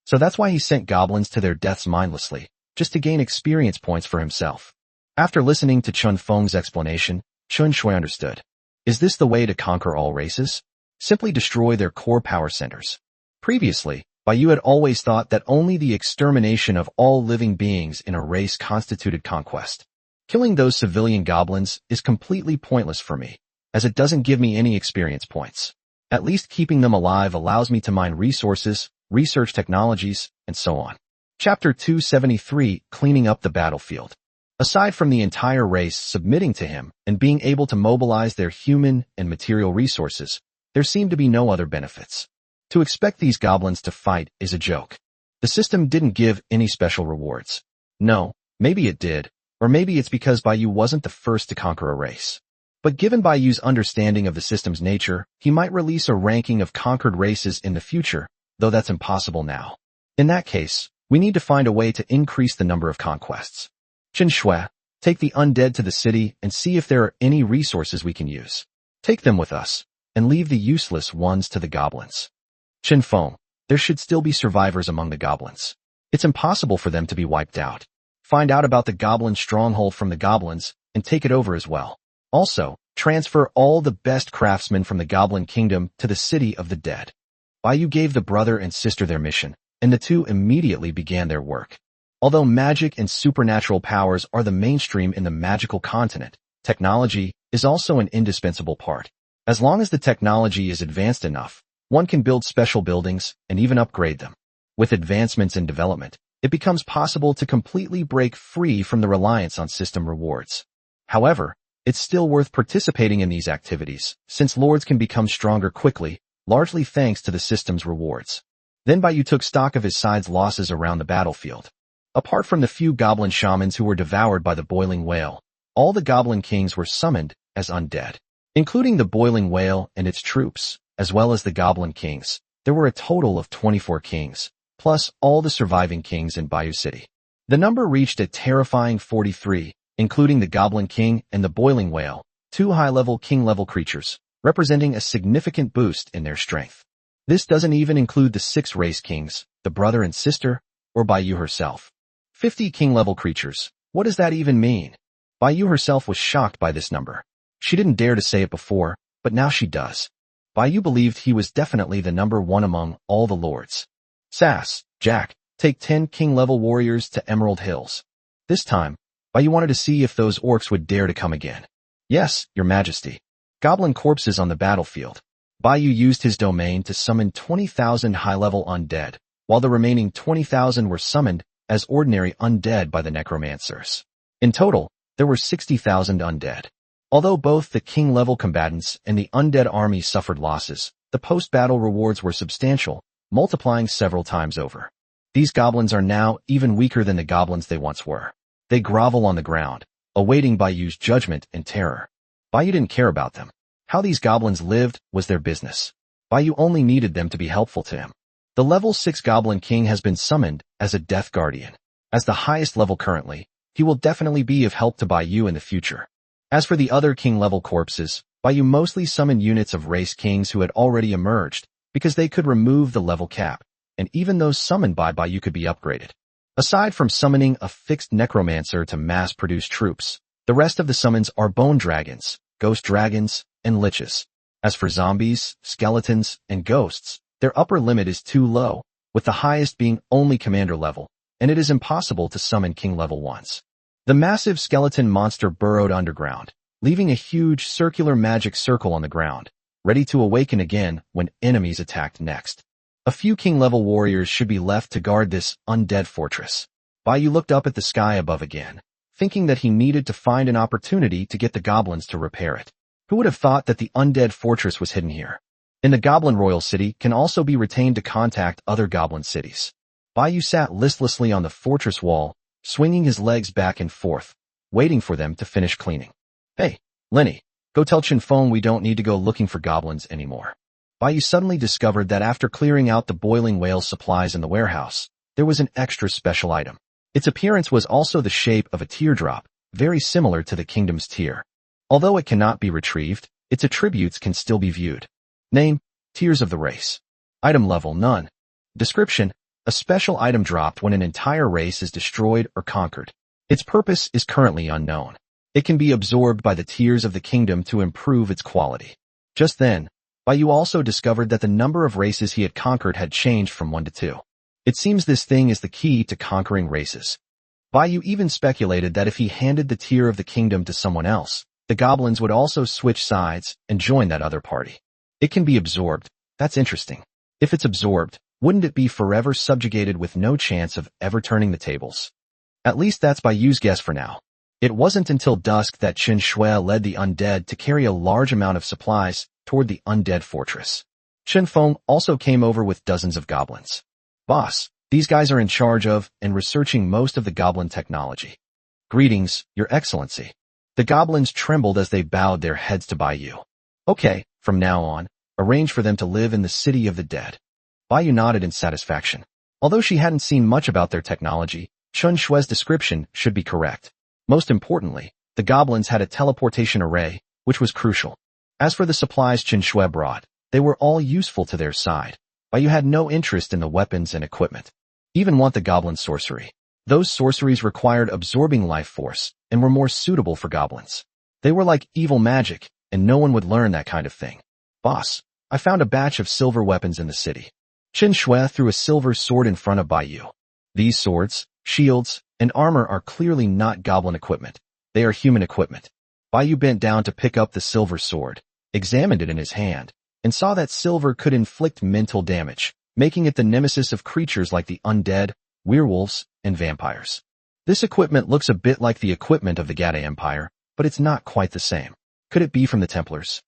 So that's why he sent goblins to their deaths mindlessly, just to gain experience points for himself. After listening to Chen Feng's explanation, Chen Shui understood. Is this the way to conquer all races? Simply destroy their core power centers. Previously, Bai Yu had always thought that only the extermination of all living beings in a race constituted conquest. Killing those civilian goblins is completely pointless for me, as it doesn't give me any experience points. At least keeping them alive allows me to mine resources, research technologies, and so on. Chapter 273, Cleaning Up the Battlefield. Aside from the entire race submitting to him and being able to mobilize their human and material resources, there seemed to be no other benefits. To expect these goblins to fight is a joke. The system didn't give any special rewards. No, maybe it did, or maybe it's because Baiyu wasn't the first to conquer a race. But given Baiyu's understanding of the system's nature, he might release a ranking of conquered races in the future, though that's impossible now. In that case, we need to find a way to increase the number of conquests. Qin Shui, take the undead to the city and see if there are any resources we can use. Take them with us, and leave the useless ones to the goblins. Qin Feng, there should still be survivors among the goblins. It's impossible for them to be wiped out. Find out about the goblin stronghold from the goblins, and take it over as well. Also, transfer all the best craftsmen from the Goblin Kingdom to the City of the Dead. Baiyu gave the brother and sister their mission, and the two immediately began their work. Although magic and supernatural powers are the mainstream in the magical continent, technology is also an indispensable part. As long as the technology is advanced enough, one can build special buildings and even upgrade them. With advancements in development, it becomes possible to completely break free from the reliance on system rewards. However, it's still worth participating in these activities, since lords can become stronger quickly, largely thanks to the system's rewards. Then Baiyu took stock of his side's losses around the battlefield. Apart from the few goblin shamans who were devoured by the boiling whale, all the goblin kings were summoned as undead. Including the boiling whale and its troops, as well as the goblin kings, there were a total of 24 kings, plus all the surviving kings in Baiyu City. The number reached a terrifying 43, including the Goblin King and the Boiling Whale, two high-level king-level creatures, representing a significant boost in their strength. This doesn't even include the 6 race kings, the brother and sister, or Baiyu herself. 50 king-level creatures. What does that even mean? Baiyu herself was shocked by this number. She didn't dare to say it before, but now she does. Baiyu believed he was definitely the number 1 among all the lords. Sass, Jack, take 10 king-level warriors to Emerald Hills. This time, Baiyu wanted to see if those orcs would dare to come again. Yes, your majesty. Goblin corpses on the battlefield. Baiyu used his domain to summon 20,000 high-level undead, while the remaining 20,000 were summoned as ordinary undead by the necromancers. In total, there were 60,000 undead. Although both the king-level combatants and the undead army suffered losses, the post-battle rewards were substantial, multiplying several times over. These goblins are now even weaker than the goblins they once were. They grovel on the ground, awaiting Baiyu's judgment and terror. Baiyu didn't care about them. How these goblins lived was their business. Baiyu only needed them to be helpful to him. The level 6 Goblin King has been summoned as a Death Guardian. As the highest level currently, he will definitely be of help to Baiyu in the future. As for the other king-level corpses, Baiyu mostly summoned units of race kings who had already emerged, because they could remove the level cap, and even those summoned by Baiyu could be upgraded. Aside from summoning a fixed necromancer to mass-produce troops, the rest of the summons are bone dragons, ghost dragons, and liches. As for zombies, skeletons, and ghosts, their upper limit is too low, with the highest being only commander level, and it is impossible to summon king-level ones. The massive skeleton monster burrowed underground, leaving a huge circular magic circle on the ground, ready to awaken again when enemies attacked next. A few king-level warriors should be left to guard this undead fortress. Baiyu looked up at the sky above again, thinking that he needed to find an opportunity to get the goblins to repair it. Who would have thought that the undead fortress was hidden here? And the Goblin Royal City can also be retained to contact other goblin cities. Baiyu sat listlessly on the fortress wall, swinging his legs back and forth, waiting for them to finish cleaning. Hey, Lenny, go tell Qin Feng we don't need to go looking for goblins anymore. Baiyu suddenly discovered that after clearing out the boiling whale supplies in the warehouse, there was an extra special item. Its appearance was also the shape of a teardrop, very similar to the kingdom's tear. Although it cannot be retrieved, its attributes can still be viewed. Name, Tears of the Race. Item level, none. Description, a special item dropped when an entire race is destroyed or conquered. Its purpose is currently unknown. It can be absorbed by the tears of the kingdom to improve its quality. Just then, Baiyu also discovered that the number of races he had conquered had changed from 1 to 2. It seems this thing is the key to conquering races. Baiyu even speculated that if he handed the tear of the kingdom to someone else, the goblins would also switch sides and join that other party. It can be absorbed. That's interesting. If it's absorbed, wouldn't it be forever subjugated with no chance of ever turning the tables? At least that's Baiyu's guess for now. It wasn't until dusk that Qin Shui led the undead to carry a large amount of supplies toward the undead fortress. Chen Feng also came over with dozens of goblins. Boss, these guys are in charge of and researching most of the goblin technology. Greetings, Your Excellency. The goblins trembled as they bowed their heads to Bai Yu. Okay, from now on, arrange for them to live in the city of the dead. Bai Yu nodded in satisfaction. Although she hadn't seen much about their technology, Chen Shui's description should be correct. Most importantly, the goblins had a teleportation array, which was crucial. As for the supplies Chen Shui brought, they were all useful to their side. Bai Yu had no interest in the weapons and equipment. Even want the goblin sorcery. Those sorceries required absorbing life force and were more suitable for goblins. They were like evil magic, and no one would learn that kind of thing. Boss, I found a batch of silver weapons in the city. Chen Shui threw a silver sword in front of Bai Yu. These swords, shields, and armor are clearly not goblin equipment. They are human equipment. Bai Yu bent down to pick up the silver sword, examined it in his hand, and saw that silver could inflict mental damage, making it the nemesis of creatures like the undead, werewolves, and vampires. This equipment looks a bit like the equipment of the Gade Empire, but it's not quite the same. Could it be from the Templars?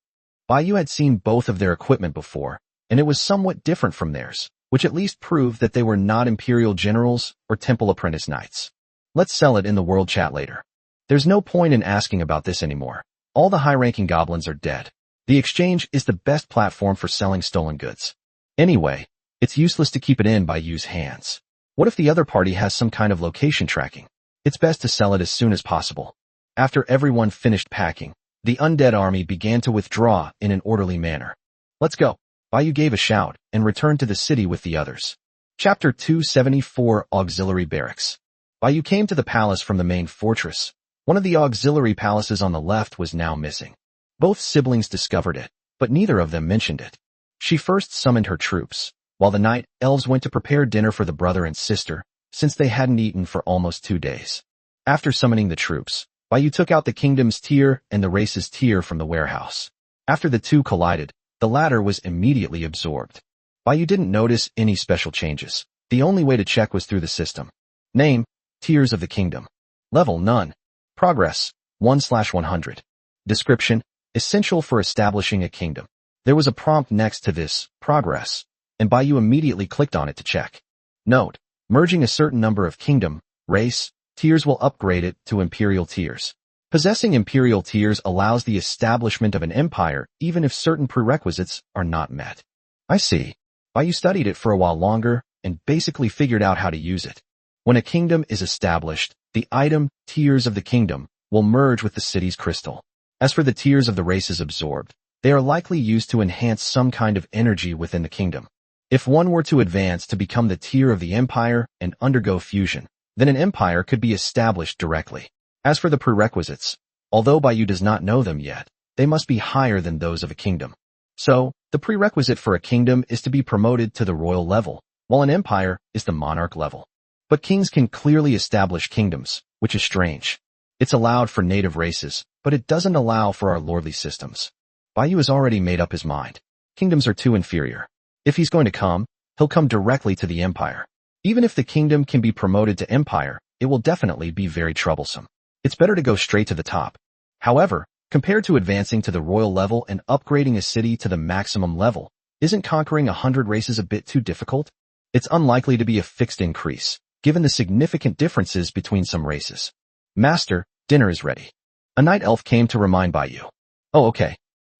Bai Yu had seen both of their equipment before, and it was somewhat different from theirs, which at least proved that they were not Imperial generals or Temple apprentice knights. Let's sell it in the world chat later. There's no point in asking about this anymore. All the high-ranking goblins are dead. The exchange is the best platform for selling stolen goods. Anyway, it's useless to keep it in Bai Yu's hands. What if the other party has some kind of location tracking? It's best to sell it as soon as possible. After everyone finished packing, the undead army began to withdraw in an orderly manner. Let's go. Bai Yu gave a shout and returned to the city with the others. Chapter 274 Auxiliary Barracks. Bai Yu came to the palace from the main fortress. One of the auxiliary palaces on the left was now missing. Both siblings discovered it, but neither of them mentioned it. She first summoned her troops, while the night elves went to prepare dinner for the brother and sister, since they hadn't eaten for almost 2 days. After summoning the troops, Bai Yu took out the kingdom's tier and the race's tier from the warehouse. After the two collided, the latter was immediately absorbed. Bai Yu didn't notice any special changes. The only way to check was through the system. Name, Tiers of the Kingdom. Level, none. Progress, 1/100. Description, essential for establishing a kingdom. There was a prompt next to this, progress, and Bai Yu immediately clicked on it to check. Note, merging a certain number of kingdom, race, tiers will upgrade it to imperial tiers. Possessing imperial tiers allows the establishment of an empire even if certain prerequisites are not met. I see. Bai Yu studied it for a while longer and basically figured out how to use it. When a kingdom is established, the item, tiers of the kingdom, will merge with the city's crystal. As for the tiers of the races absorbed, they are likely used to enhance some kind of energy within the kingdom. If one were to advance to become the tier of the empire and undergo fusion, then an empire could be established directly. As for the prerequisites, although Bai Yu does not know them yet, they must be higher than those of a kingdom. So, the prerequisite for a kingdom is to be promoted to the royal level, while an empire is the monarch level. But kings can clearly establish kingdoms, which is strange. It's allowed for native races, but it doesn't allow for our lordly systems. Bai Yu has already made up his mind. Kingdoms are too inferior. If he's going to come, he'll come directly to the empire. Even if the kingdom can be promoted to empire, it will definitely be very troublesome. It's better to go straight to the top. However, compared to advancing to the royal level and upgrading a city to the maximum level, isn't conquering 100 races a bit too difficult? It's unlikely to be a fixed increase, given the significant differences between some races. Master, dinner is ready. A night elf came to remind Bai Yu. Oh, okay.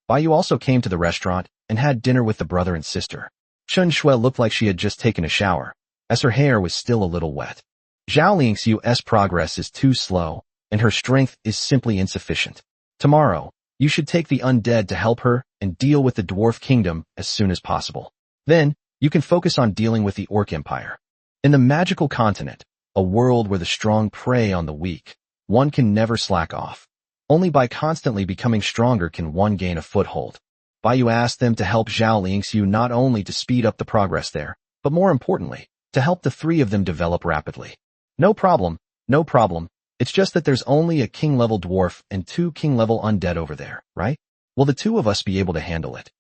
Bai Yu also came to the restaurant and had dinner with the brother and sister. Chen Shui looked like she had just taken a shower, as her hair was still a little wet. Zhao Lingxiu's progress is too slow, and her strength is simply insufficient. Tomorrow, you should take the undead to help her and deal with the dwarf kingdom as soon as possible. Then, you can focus on dealing with the Orc Empire. In the magical continent, a world where the strong prey on the weak, one can never slack off. Only by constantly becoming stronger can one gain a foothold. Bai Yu asked them to help Zhao Lingxiu not only to speed up the progress there, but more importantly, to help the three of them develop rapidly. No problem, no problem. It's just that there's only a king-level dwarf and 2 king-level undead over there, right? Will the 2 of us be able to handle it?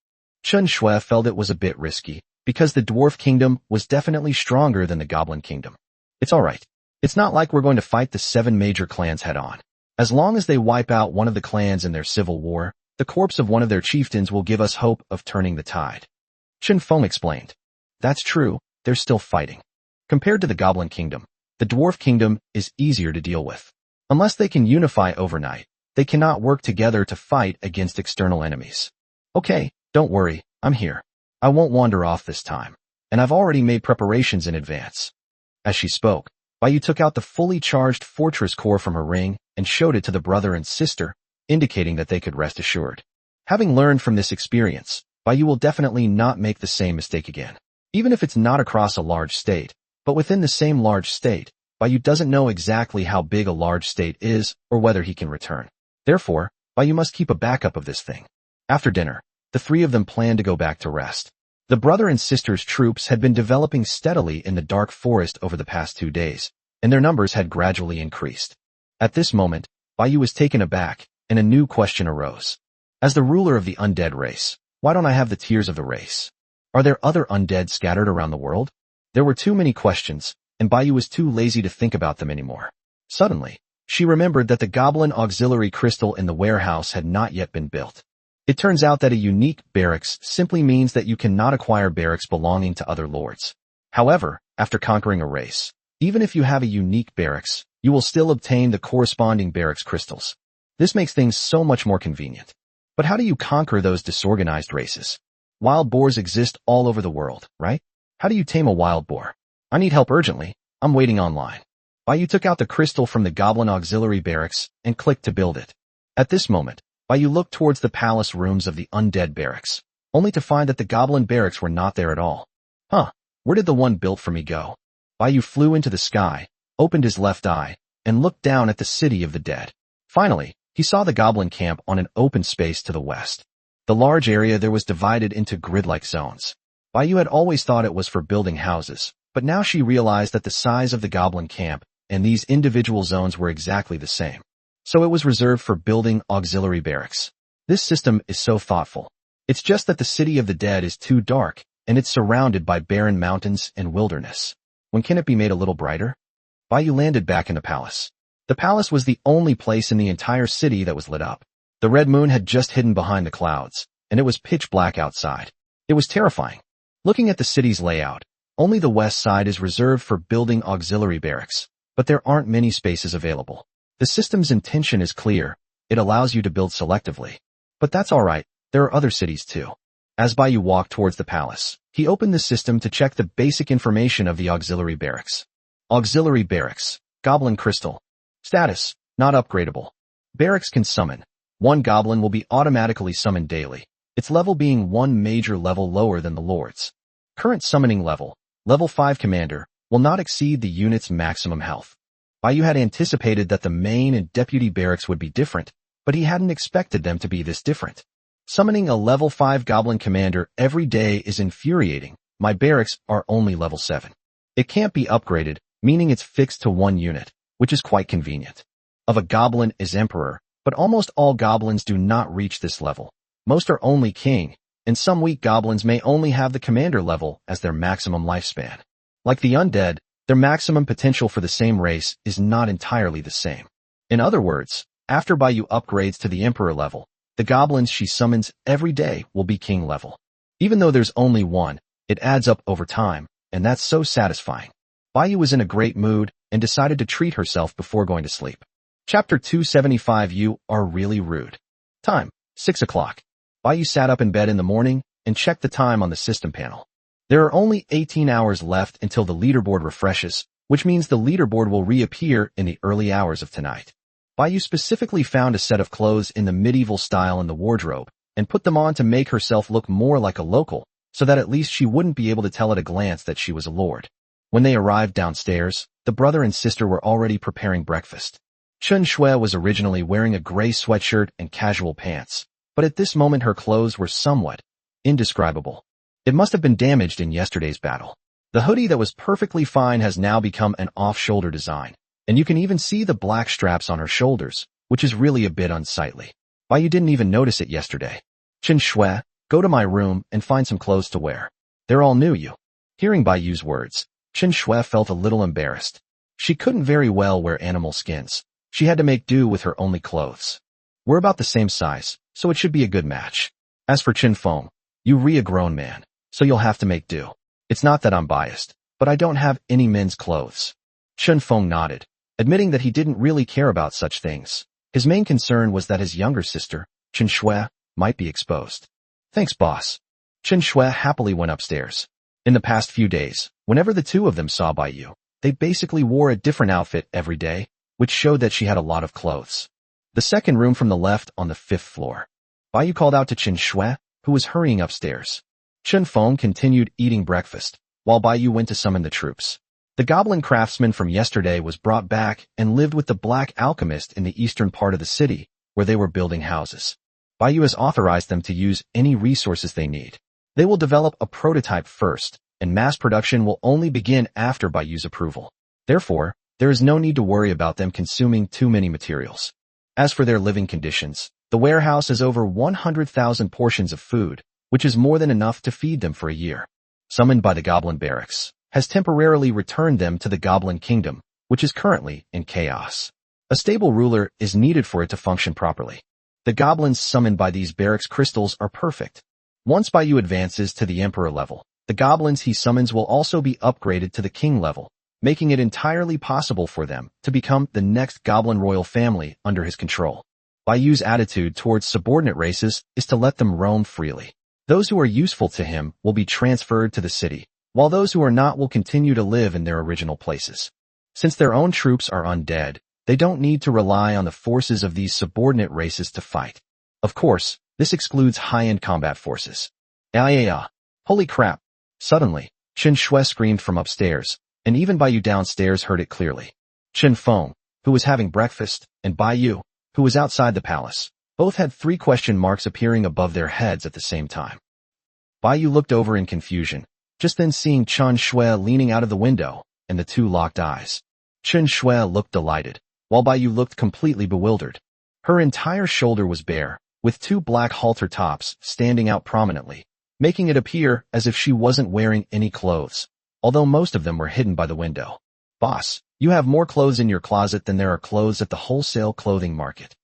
Chen Shui felt it was a bit risky, because the dwarf kingdom was definitely stronger than the goblin kingdom. It's alright. It's not like we're going to fight the 7 major clans head-on. As long as they wipe out one of the clans in their civil war, the corpse of one of their chieftains will give us hope of turning the tide. Chen Feng explained. That's true, they're still fighting. Compared to the Goblin Kingdom, the Dwarf Kingdom is easier to deal with. Unless they can unify overnight, they cannot work together to fight against external enemies. Okay, don't worry, I'm here. I won't wander off this time. And I've already made preparations in advance. As she spoke, Baiyu took out the fully charged fortress core from her ring and showed it to the brother and sister, indicating that they could rest assured. Having learned from this experience, Baiyu will definitely not make the same mistake again. Even if it's not across a large state, but within the same large state, Baiyu doesn't know exactly how big a large state is or whether he can return. Therefore, Baiyu must keep a backup of this thing. After dinner, the three of them planned to go back to rest. The brother and sister's troops had been developing steadily in the dark forest over the past 2 days, and their numbers had gradually increased. At this moment, Baiyu was taken aback, and a new question arose. As the ruler of the undead race, why don't I have the tears of the race? Are there other undead scattered around the world? There were too many questions, and Baiyu was too lazy to think about them anymore. Suddenly, she remembered that the Goblin Auxiliary Crystal in the warehouse had not yet been built. It turns out that a unique barracks simply means that you cannot acquire barracks belonging to other lords. However, after conquering a race, even if you have a unique barracks, you will still obtain the corresponding barracks crystals. This makes things so much more convenient. But how do you conquer those disorganized races? Wild boars exist all over the world, right? How do you tame a wild boar? I need help urgently. I'm waiting online. Baiyu took out the crystal from the Goblin Auxiliary Barracks and clicked to build it. At this moment, Baiyu looked towards the palace rooms of the undead barracks, only to find that the goblin barracks were not there at all. Where did the one built for me go? Baiyu flew into the sky, opened his left eye, and looked down at the city of the dead. Finally, he saw the goblin camp on an open space to the west. The large area there was divided into grid-like zones. Baiyu had always thought it was for building houses, but now she realized that the size of the goblin camp and these individual zones were exactly the same. So it was reserved for building auxiliary barracks. This system is so thoughtful. It's just that the city of the dead is too dark, and it's surrounded by barren mountains and wilderness. When can it be made a little brighter? Baiyu landed back in the palace. The palace was the only place in the entire city that was lit up. The red moon had just hidden behind the clouds, and it was pitch black outside. It was terrifying. Looking at the city's layout, only the west side is reserved for building auxiliary barracks, but there aren't many spaces available. The system's intention is clear. It allows you to build selectively. But that's alright, there are other cities too. As Baiyu walked towards the palace, he opened the system to check the basic information of the auxiliary barracks. Auxiliary barracks, Goblin Crystal. Status, not upgradable. Barracks can summon. 1 goblin will be automatically summoned daily, its level being 1 major level lower than the Lord's. Current summoning level, level 5 commander, will not exceed the unit's maximum health. Baiyu had anticipated that the main and deputy barracks would be different, but he hadn't expected them to be this different. Summoning a level 5 goblin commander every day is infuriating. My barracks are only level 7. It can't be upgraded, meaning it's fixed to 1 unit, which is quite convenient. Of a goblin is emperor, but almost all goblins do not reach this level. Most are only king, and some weak goblins may only have the commander level as their maximum lifespan. Like the undead, their maximum potential for the same race is not entirely the same. In other words, after Baiyu upgrades to the emperor level, the goblins she summons every day will be king level. Even though there's only 1, it adds up over time, and that's so satisfying. Baiyu was in a great mood and decided to treat herself before going to sleep. Chapter 275. You are really rude. Time, 6 o'clock. Baiyu sat up in bed in the morning and checked the time on the system panel. There are only 18 hours left until the leaderboard refreshes, which means the leaderboard will reappear in the early hours of tonight. Baiyu specifically found a set of clothes in the medieval style in the wardrobe and put them on to make herself look more like a local, so that at least she wouldn't be able to tell at a glance that she was a lord. When they arrived downstairs, the brother and sister were already preparing breakfast. Chen Shui was originally wearing a gray sweatshirt and casual pants, but at this moment her clothes were somewhat indescribable. It must have been damaged in yesterday's battle. The hoodie that was perfectly fine has now become an off-shoulder design, and you can even see the black straps on her shoulders, which is really a bit unsightly. Baiyu didn't even notice it yesterday. Chen Shui, go to my room and find some clothes to wear. They're all new. Hearing Baiyu's words, Chen Shui felt a little embarrassed. She couldn't very well wear animal skins. She had to make do with her only clothes. We're about the same size, so it should be a good match. As for Chen Feng, you're a grown man, so you'll have to make do. It's not that I'm biased, but I don't have any men's clothes. Chen Feng nodded, admitting that he didn't really care about such things. His main concern was that his younger sister, Chen Shui, might be exposed. Thanks, boss. Chen Shui happily went upstairs. In the past few days, whenever the two of them saw Bai Yu, they basically wore a different outfit every day, which showed that she had a lot of clothes. The second room from the left on the 5th floor. Bai Yu called out to Chen Shui, who was hurrying upstairs. Chen Feng continued eating breakfast, while Bai Yu went to summon the troops. The goblin craftsman from yesterday was brought back and lived with the black alchemist in the eastern part of the city, where they were building houses. Bai Yu has authorized them to use any resources they need. They will develop a prototype first, and mass production will only begin after Bai Yu's approval. Therefore, there is no need to worry about them consuming too many materials. As for their living conditions, the warehouse has over 100,000 portions of food, which is more than enough to feed them for a year. Summoned by the Goblin Barracks, has temporarily returned them to the Goblin Kingdom, which is currently in chaos. A stable ruler is needed for it to function properly. The goblins summoned by these barracks crystals are perfect. Once Bai Yu advances to the Emperor level, the goblins he summons will also be upgraded to the King level, making it entirely possible for them to become the next Goblin royal family under his control. Bai Yu's attitude towards subordinate races is to let them roam freely. Those who are useful to him will be transferred to the city, while those who are not will continue to live in their original places. Since their own troops are undead, they don't need to rely on the forces of these subordinate races to fight. Of course, this excludes high-end combat forces. Holy crap! Suddenly, Chen Shui screamed from upstairs, and even Bai Yu downstairs heard it clearly. Chen Feng, who was having breakfast, and Bai Yu, who was outside the palace, both had 3 question marks appearing above their heads at the same time. Bai Yu looked over in confusion, just then seeing Chen Shui leaning out of the window, and the two locked eyes. Chen Shui looked delighted, while Bai Yu looked completely bewildered. Her entire shoulder was bare, with 2 black halter tops standing out prominently, making it appear as if she wasn't wearing any clothes, although most of them were hidden by the window. Boss, you have more clothes in your closet than there are clothes at the wholesale clothing market.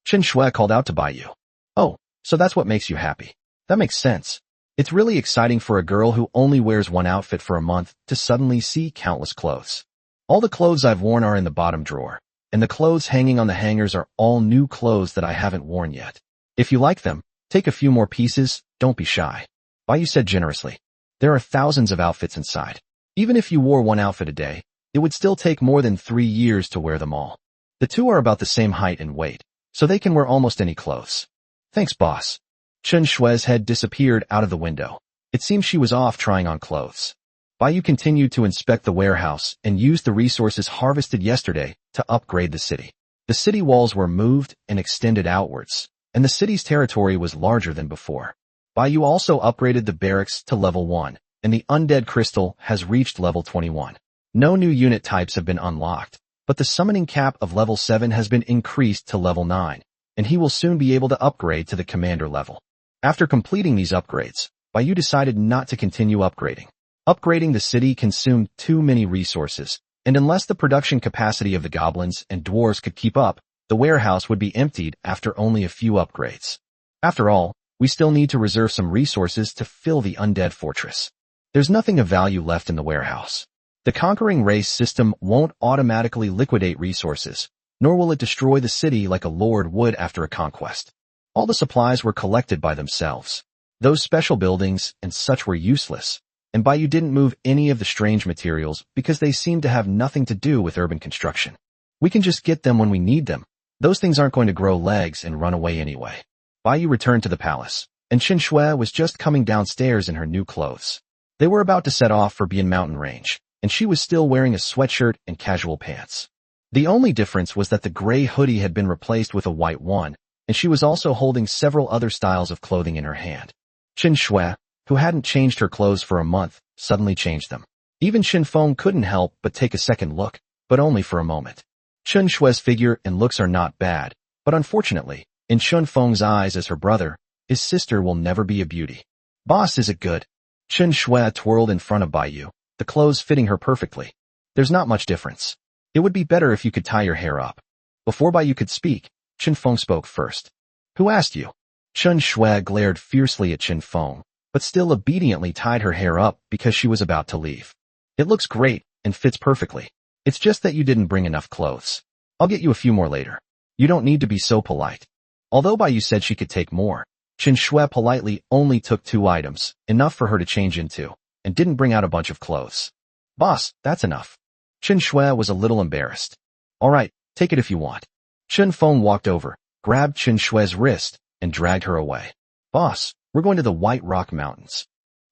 Chen Shui called out to Bai Yu. Oh, so that's what makes you happy. That makes sense. It's really exciting for a girl who only wears one outfit for a month to suddenly see countless clothes. All the clothes I've worn are in the bottom drawer, and the clothes hanging on the hangers are all new clothes that I haven't worn yet. If you like them, take a few more pieces, don't be shy. Bai Yu said generously. There are thousands of outfits inside. Even if you wore one outfit a day, it would still take more than 3 years to wear them all. The two are about the same height and weight, so they can wear almost any clothes. Thanks, boss. Chen Shui's head disappeared out of the window. It seemed she was off trying on clothes. Bai Yu continued to inspect the warehouse and used the resources harvested yesterday to upgrade the city. The city walls were moved and extended outwards, and the city's territory was larger than before. Bai Yu also upgraded the barracks to level 1, and the undead crystal has reached level 21. No new unit types have been unlocked, but the summoning cap of level 7 has been increased to level 9, and he will soon be able to upgrade to the commander level. After completing these upgrades, Bai Yu decided not to continue upgrading. Upgrading the city consumed too many resources, and unless the production capacity of the goblins and dwarves could keep up, the warehouse would be emptied after only a few upgrades. After all, we still need to reserve some resources to fill the undead fortress. There's nothing of value left in the warehouse. The conquering race system won't automatically liquidate resources, nor will it destroy the city like a lord would after a conquest. All the supplies were collected by themselves. Those special buildings and such were useless, and Bai Yu didn't move any of the strange materials because they seemed to have nothing to do with urban construction. We can just get them when we need them. Those things aren't going to grow legs and run away anyway. Bai Yu returned to the palace, and Chen Shui was just coming downstairs in her new clothes. They were about to set off for Bian Mountain Range, and she was still wearing a sweatshirt and casual pants. The only difference was that the gray hoodie had been replaced with a white one, and she was also holding several other styles of clothing in her hand. Chen Shui, who hadn't changed her clothes for a month, suddenly changed them. Even Chen Feng couldn't help but take a second look, but only for a moment. Chen Shui's figure and looks are not bad, but unfortunately, in Chen Feng's eyes as her brother, his sister will never be a beauty. Boss, is it good? Chen Shui twirled in front of Bai Yu, the clothes fitting her perfectly. There's not much difference. It would be better if you could tie your hair up. Before Bai Yu could speak, Chen Feng spoke first. Who asked you? Chen Shui glared fiercely at Chen Feng, but still obediently tied her hair up because she was about to leave. It looks great and fits perfectly. It's just that you didn't bring enough clothes. I'll get you a few more later. You don't need to be so polite. Although Baiyu said she could take more, Chen Shui politely only took 2 items, enough for her to change into, and didn't bring out a bunch of clothes. Boss, that's enough. Chen Shui was a little embarrassed. Alright, take it if you want. Chen Feng walked over, grabbed Chen Shui's wrist, and dragged her away. Boss, we're going to the White Rock Mountains.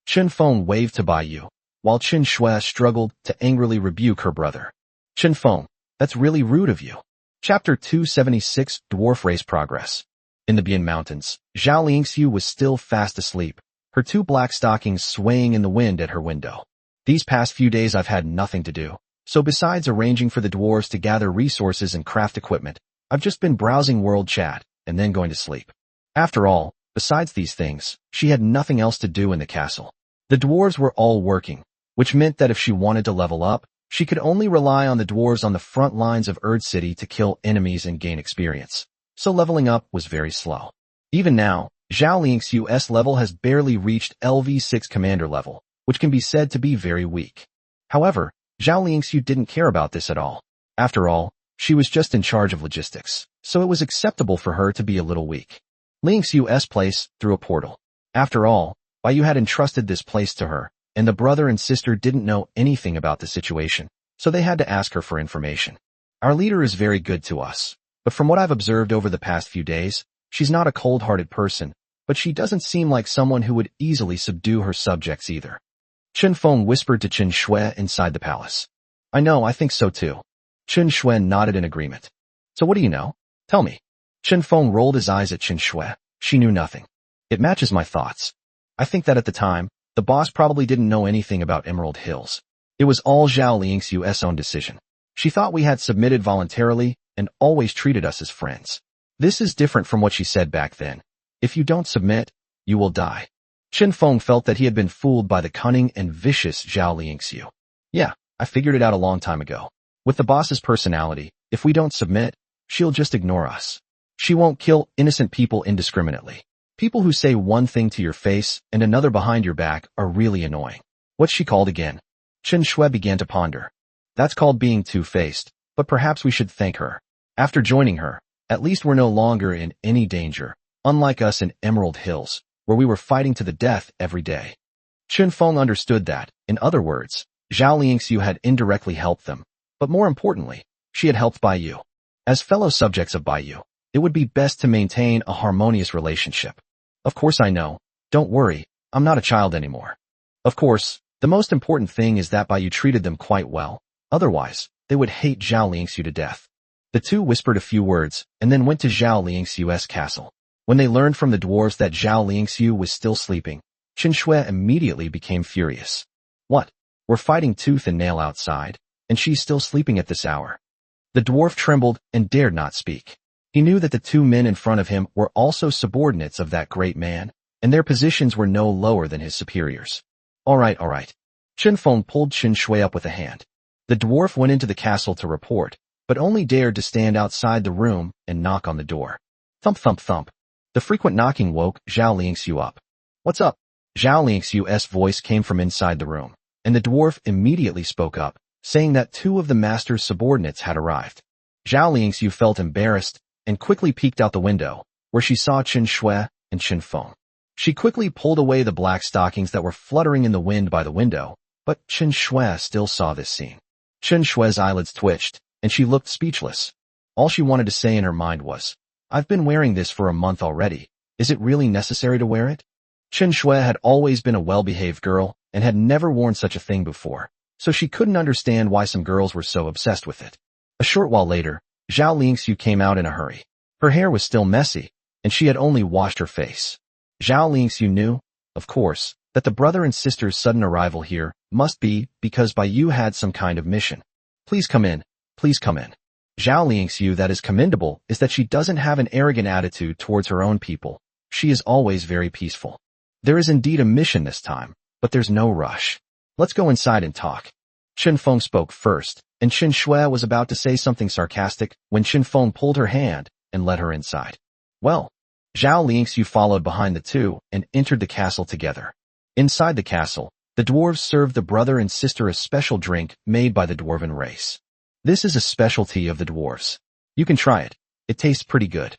Chen Feng waved to Baiyu, while Chen Shui struggled to angrily rebuke her brother. Chen Feng, that's really rude of you. Chapter 276, Dwarf Race Progress. In the Bian Mountains, Zhao Lingxiu was still fast asleep, her 2 black stockings swaying in the wind at her window. These past few days I've had nothing to do, so besides arranging for the dwarves to gather resources and craft equipment, I've just been browsing world chat and then going to sleep. After all, besides these things, she had nothing else to do in the castle. The dwarves were all working, which meant that if she wanted to level up, she could only rely on the dwarves on the front lines of Erd City to kill enemies and gain experience. So leveling up was very slow. Even now, Zhao Lingxiu's level has barely reached LV6 commander level, which can be said to be very weak. However, Zhao Lingxiu didn't care about this at all. After all, she was just in charge of logistics, so it was acceptable for her to be a little weak. Lingxiu's place through a portal. After all, Baiyu had entrusted this place to her, and the brother and sister didn't know anything about the situation, so they had to ask her for information. Our leader is very good to us, but from what I've observed over the past few days, she's not a cold-hearted person, but she doesn't seem like someone who would easily subdue her subjects either. Chen Feng whispered to Chen Shui inside the palace. I know, I think so too. Chen Shui nodded in agreement. So what do you know? Tell me. Chen Feng rolled his eyes at Chen Shui. She knew nothing. It matches my thoughts. I think that at the time, the boss probably didn't know anything about Emerald Hills. It was all Zhao Lingxiu's own decision. She thought we had submitted voluntarily and always treated us as friends. This is different from what she said back then. If you don't submit, you will die. Chen Feng felt that he had been fooled by the cunning and vicious Zhao Lingxiu. Yeah, I figured it out a long time ago. With the boss's personality, if we don't submit, she'll just ignore us. She won't kill innocent people indiscriminately. People who say one thing to your face and another behind your back are really annoying. What's she called again? Chen Shui began to ponder. That's called being two-faced, but perhaps we should thank her. After joining her, at least we're no longer in any danger, unlike us in Emerald Hills, where we were fighting to the death every day. Chen Feng understood that, in other words, Zhao Lingxiu had indirectly helped them, but more importantly, she had helped Baiyu. As fellow subjects of Baiyu, it would be best to maintain a harmonious relationship. Of course I know. Don't worry, I'm not a child anymore. Of course, the most important thing is that Baiyu treated them quite well, otherwise, they would hate Zhao Lingxiu to death. The two whispered a few words, and then went to Zhao Lingxiu's castle. When they learned from the dwarves that Zhao Lingxiu was still sleeping, Chen Shui immediately became furious. What? We're fighting tooth and nail outside, and she's still sleeping at this hour. The dwarf trembled and dared not speak. He knew that the 2 men in front of him were also subordinates of that great man, and their positions were no lower than his superiors. All right. Chen Feng pulled Chen Shui up with a hand. The dwarf went into the castle to report, but only dared to stand outside the room and knock on the door. Thump thump thump. The frequent knocking woke Zhao Lingxiu up. What's up? Zhao Lingxiu's voice came from inside the room, and the dwarf immediately spoke up, saying that 2 of the master's subordinates had arrived. Zhao Lingxiu felt embarrassed and quickly peeked out the window, where she saw Chen Shui and Chen Feng. She quickly pulled away the black stockings that were fluttering in the wind by the window, but Chen Shui still saw this scene. Chen Shui's eyelids twitched, and she looked speechless. All she wanted to say in her mind was, I've been wearing this for a month already. Is it really necessary to wear it? Chen Shui had always been a well-behaved girl and had never worn such a thing before, so she couldn't understand why some girls were so obsessed with it. A short while later, Zhao Lingxiu came out in a hurry. Her hair was still messy, and she had only washed her face. Zhao Lingxiu knew, of course, that the brother and sister's sudden arrival here must be because Baiyu had some kind of mission. Please come in. Please come in. Zhao Lingxiu, that is commendable is that she doesn't have an arrogant attitude towards her own people. She is always very peaceful. There is indeed a mission this time, but there's no rush. Let's go inside and talk. Chen Feng spoke first, and Chen Shui was about to say something sarcastic when Chen Feng pulled her hand and led her inside. Well, Zhao Lingxiu followed behind the 2 and entered the castle together. Inside the castle, the dwarves served the brother and sister a special drink made by the dwarven race. This is a specialty of the dwarves. You can try it. It tastes pretty good.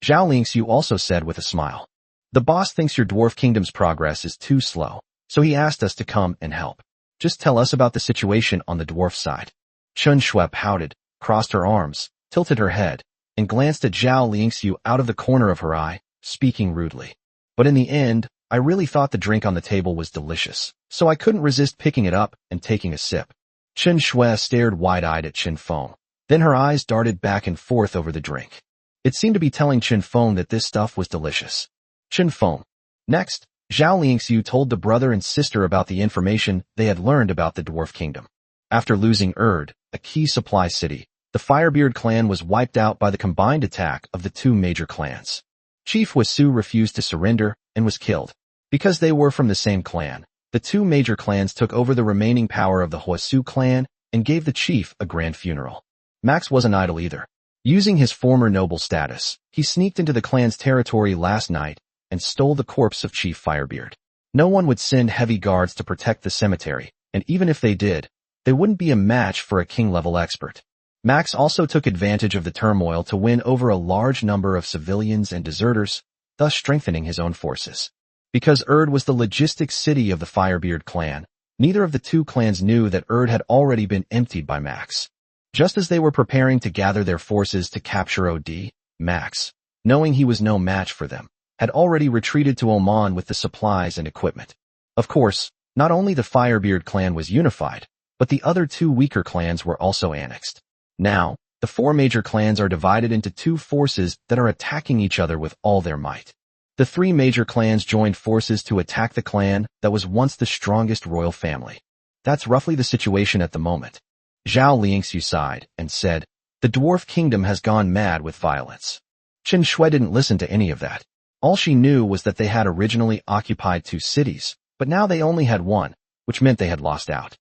Zhao Lingxiu also said with a smile. The boss thinks your dwarf kingdom's progress is too slow, so he asked us to come and help. Just tell us about the situation on the dwarf side. Chen Shui pouted, crossed her arms, tilted her head, and glanced at Zhao Lingxiu out of the corner of her eye, speaking rudely. But in the end, I really thought the drink on the table was delicious, so I couldn't resist picking it up and taking a sip. Chen Shui stared wide-eyed at Qin Feng. Then her eyes darted back and forth over the drink. It seemed to be telling Qin Feng that this stuff was delicious. Qin Feng. Next, Zhao Lingxiu told the brother and sister about the information they had learned about the dwarf kingdom. After losing Erd, a key supply city, the Firebeard clan was wiped out by the combined attack of the two major clans. Chief Wasu refused to surrender and was killed. Because they were from the same clan, the two major clans took over the remaining power of the Huasu clan and gave the chief a grand funeral. Max wasn't idle either. Using his former noble status, he sneaked into the clan's territory last night and stole the corpse of Chief Firebeard. No one would send heavy guards to protect the cemetery, and even if they did, they wouldn't be a match for a king-level expert. Max also took advantage of the turmoil to win over a large number of civilians and deserters, thus strengthening his own forces. Because Erd was the logistics city of the Firebeard clan, neither of the two clans knew that Erd had already been emptied by Max. Just as they were preparing to gather their forces to capture OD, Max, knowing he was no match for them, had already retreated to Oman with the supplies and equipment. Of course, not only the Firebeard clan was unified, but the other two weaker clans were also annexed. Now, the four major clans are divided into two forces that are attacking each other with all their might. The three major clans joined forces to attack the clan that was once the strongest royal family. That's roughly the situation at the moment. Zhao Lingxiu sighed and said, the dwarf kingdom has gone mad with violence. Chen Shui didn't listen to any of that. All she knew was that they had originally occupied two cities, but now they only had one, which meant they had lost out.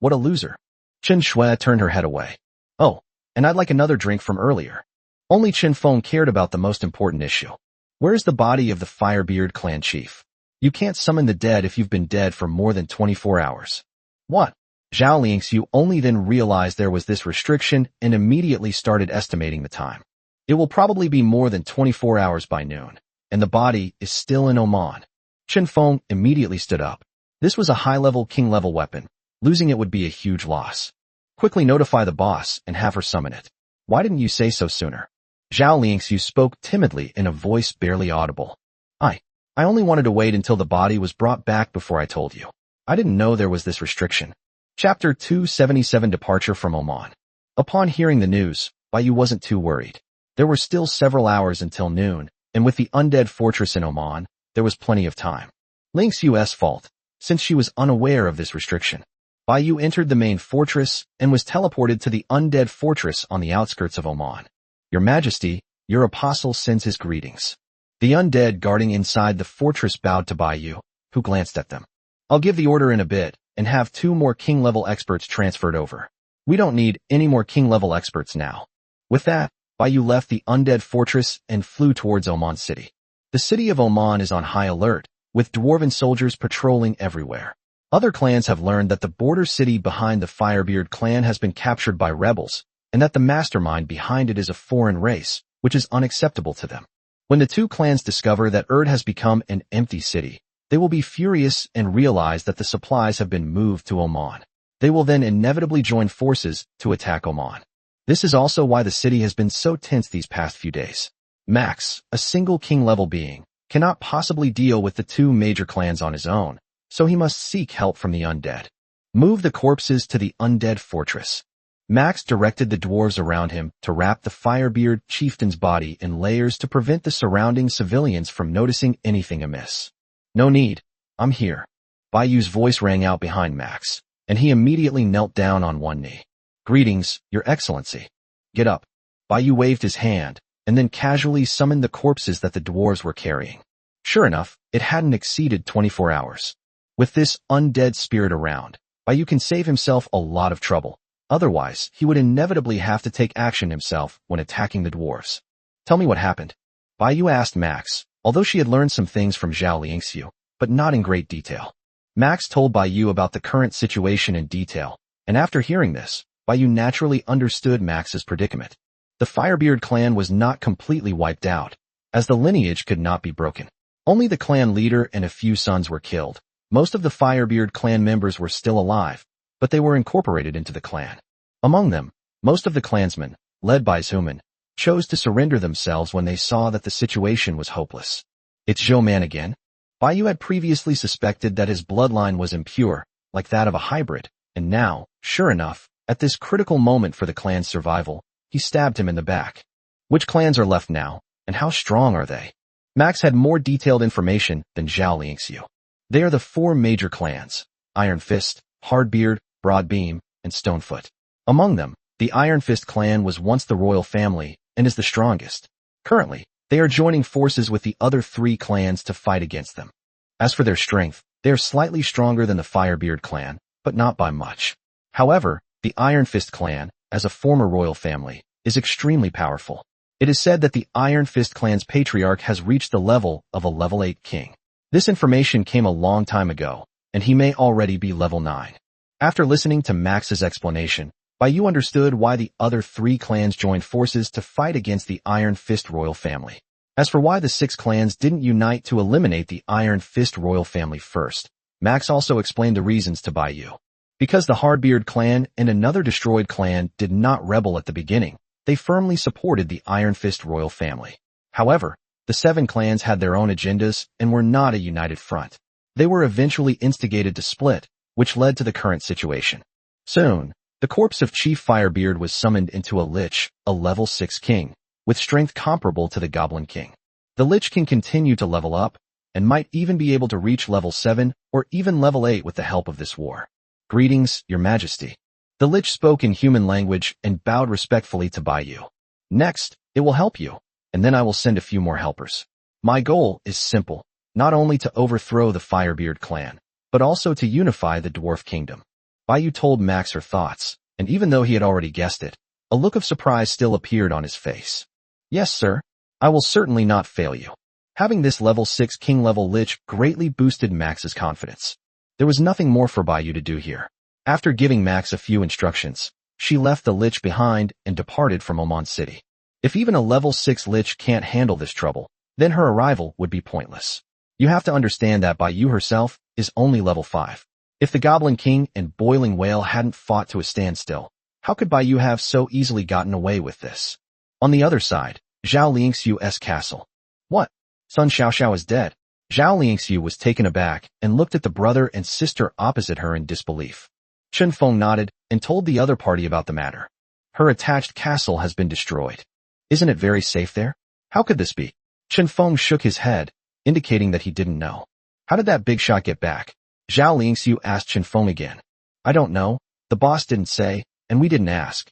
What a loser. Chen Shui turned her head away. Oh, and I'd like another drink from earlier. Only Qin Feng cared about the most important issue. Where's the body of the Firebeard clan chief? You can't summon the dead if you've been dead for more than 24 hours. What? Zhao Lingxiu only then realized there was this restriction and immediately started estimating the time. It will probably be more than 24 hours by noon, and the body is still in Oman. Qin Feng immediately stood up. This was a high-level king-level weapon. Losing it would be a huge loss. Quickly notify the boss and have her summon it. Why didn't you say so sooner? Zhao Lingxiu spoke timidly in a voice barely audible. I only wanted to wait until the body was brought back before I told you. I didn't know there was this restriction. Chapter 277 Departure from Oman. Upon hearing the news, Baiyu wasn't too worried. There were still several hours until noon, and with the undead fortress in Oman, there was plenty of time. Lingxiu's fault, since she was unaware of this restriction. Baiyu entered the main fortress and was teleported to the undead fortress on the outskirts of Oman. Your Majesty, your apostle sends his greetings. The undead guarding inside the fortress bowed to Baiyu, who glanced at them. I'll give the order in a bit, and have 2 more king-level experts transferred over. We don't need any more king-level experts now. With that, Baiyu left the undead fortress and flew towards Oman City. The city of Oman is on high alert, with dwarven soldiers patrolling everywhere. Other clans have learned that the border city behind the Firebeard clan has been captured by rebels, and that the mastermind behind it is a foreign race, which is unacceptable to them. When the two clans discover that Erd has become an empty city, they will be furious and realize that the supplies have been moved to Oman. They will then inevitably join forces to attack Oman. This is also why the city has been so tense these past few days. Max, a single king-level being, cannot possibly deal with the two major clans on his own, so he must seek help from the undead. Move the corpses to the undead fortress. Max directed the dwarves around him to wrap the Firebeard chieftain's body in layers to prevent the surrounding civilians from noticing anything amiss. No need. I'm here. Baiyu's voice rang out behind Max, and he immediately knelt down on one knee. Greetings, Your Excellency. Get up. Baiyu waved his hand, and then casually summoned the corpses that the dwarves were carrying. Sure enough, it hadn't exceeded 24 hours. With this undead spirit around, Baiyu can save himself a lot of trouble. Otherwise, he would inevitably have to take action himself when attacking the dwarves. Tell me what happened. Baiyu asked Max, although she had learned some things from Zhao Lingxiu. but not in great detail. Max told Bai Yu about the current situation in detail, and after hearing this, Bai Yu naturally understood Max's predicament. The Firebeard clan was not completely wiped out, as the lineage could not be broken. Only the clan leader and a few sons were killed. Most of the Firebeard clan members were still alive, but they were incorporated into the clan. Among them, most of the clansmen, led by Zhuman, chose to surrender themselves when they saw that the situation was hopeless. It's Zhou Man again? Bai Yu had previously suspected that his bloodline was impure, like that of a hybrid, and now, sure enough, at this critical moment for the clan's survival, he stabbed him in the back. Which clans are left now, and how strong are they? Max had more detailed information than Zhao Lingxiu. They are the four major clans: Iron Fist, Hardbeard, Broadbeam, and Stonefoot. Among them, the Iron Fist clan was once the royal family and is the strongest. Currently, they are joining forces with the other three clans to fight against them. As for their strength, they are slightly stronger than the Firebeard clan, but not by much. However, the Iron Fist clan, as a former royal family, is extremely powerful. It is said that the Iron Fist clan's patriarch has reached the level of a level 8 king. This information came a long time ago, and he may already be level 9. After listening to Max's explanation, Bai Yu understood why the other three clans joined forces to fight against the Iron Fist royal family. As for why the 6 clans didn't unite to eliminate the Iron Fist royal family first, Max also explained the reasons to Bai Yu. Because the Hardbeard clan and another destroyed clan did not rebel at the beginning, they firmly supported the Iron Fist royal family. However, the 7 clans had their own agendas and were not a united front. They were eventually instigated to split, which led to the current situation. Soon, the corpse of Chief Firebeard was summoned into a Lich, a level 6 king, with strength comparable to the Goblin King. The Lich can continue to level up, and might even be able to reach level 7 or even level 8 with the help of this war. Greetings, Your Majesty. The Lich spoke in human language and bowed respectfully to Bai Yu. Next, it will help you, and then I will send a few more helpers. My goal is simple, not only to overthrow the Firebeard clan, but also to unify the Dwarf Kingdom. Bai Yu told Max her thoughts, and even though he had already guessed it, a look of surprise still appeared on his face. Yes, sir. I will certainly not fail you. Having this level 6 king-level Lich greatly boosted Max's confidence. There was nothing more for Bai Yu to do here. After giving Max a few instructions, she left the Lich behind and departed from Oman City. If even a level 6 Lich can't handle this trouble, then her arrival would be pointless. You have to understand that Bai Yu herself is only level 5. If the Goblin King and Boiling Whale hadn't fought to a standstill, how could Bai Yu have so easily gotten away with this? On the other side, Zhao Lingxiu's castle. What? Sun Xiaoxiao is dead. Zhao Lingxiu was taken aback and looked at the brother and sister opposite her in disbelief. Chen Feng nodded and told the other party about the matter. Her attached castle has been destroyed. Isn't it very safe there? How could this be? Chen Feng shook his head, indicating that he didn't know. How did that big shot get back? Zhao Lingxiu asked Chen Feng again. I don't know. The boss didn't say, and we didn't ask.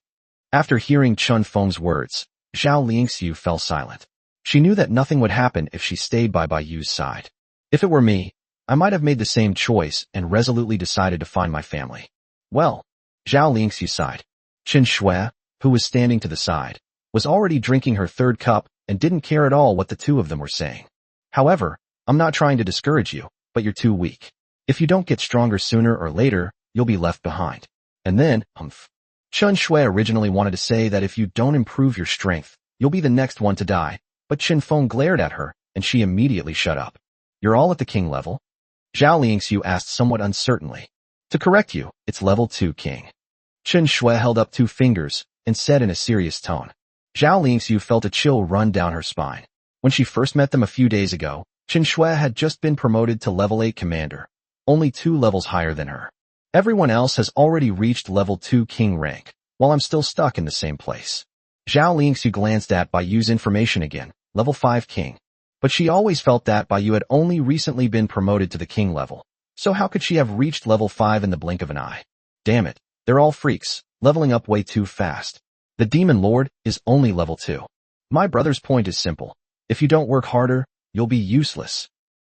After hearing Chen Feng's words, Zhao Lingxiu fell silent. She knew that nothing would happen if she stayed by Bai Yu's side. If it were me, I might have made the same choice and resolutely decided to find my family. Well, Zhao Lingxiu sighed. Chen Shui, who was standing to the side, was already drinking her 3rd cup and didn't care at all what the two of them were saying. However, I'm not trying to discourage you, but you're too weak. If you don't get stronger sooner or later, you'll be left behind. And then, Chen Shui originally wanted to say that if you don't improve your strength, you'll be the next one to die, but Chen Feng glared at her, and she immediately shut up. You're all at the king level? Zhao Lingxiu asked somewhat uncertainly. To correct you, it's level 2 king. Chen Shui held up 2 fingers and said in a serious tone. Zhao Lingxiu felt a chill run down her spine. When she first met them a few days ago, Chen Shui had just been promoted to level 8 commander, only 2 levels higher than her. Everyone else has already reached level 2 king rank, while I'm still stuck in the same place. Zhao Lingxiu glanced at Bai Yu's information again, level 5 king. But she always felt that Bai Yu had only recently been promoted to the king level, so how could she have reached level 5 in the blink of an eye? Damn it, they're all freaks, leveling up way too fast. The Demon Lord is only level 2. My brother's point is simple. If you don't work harder, you'll be useless.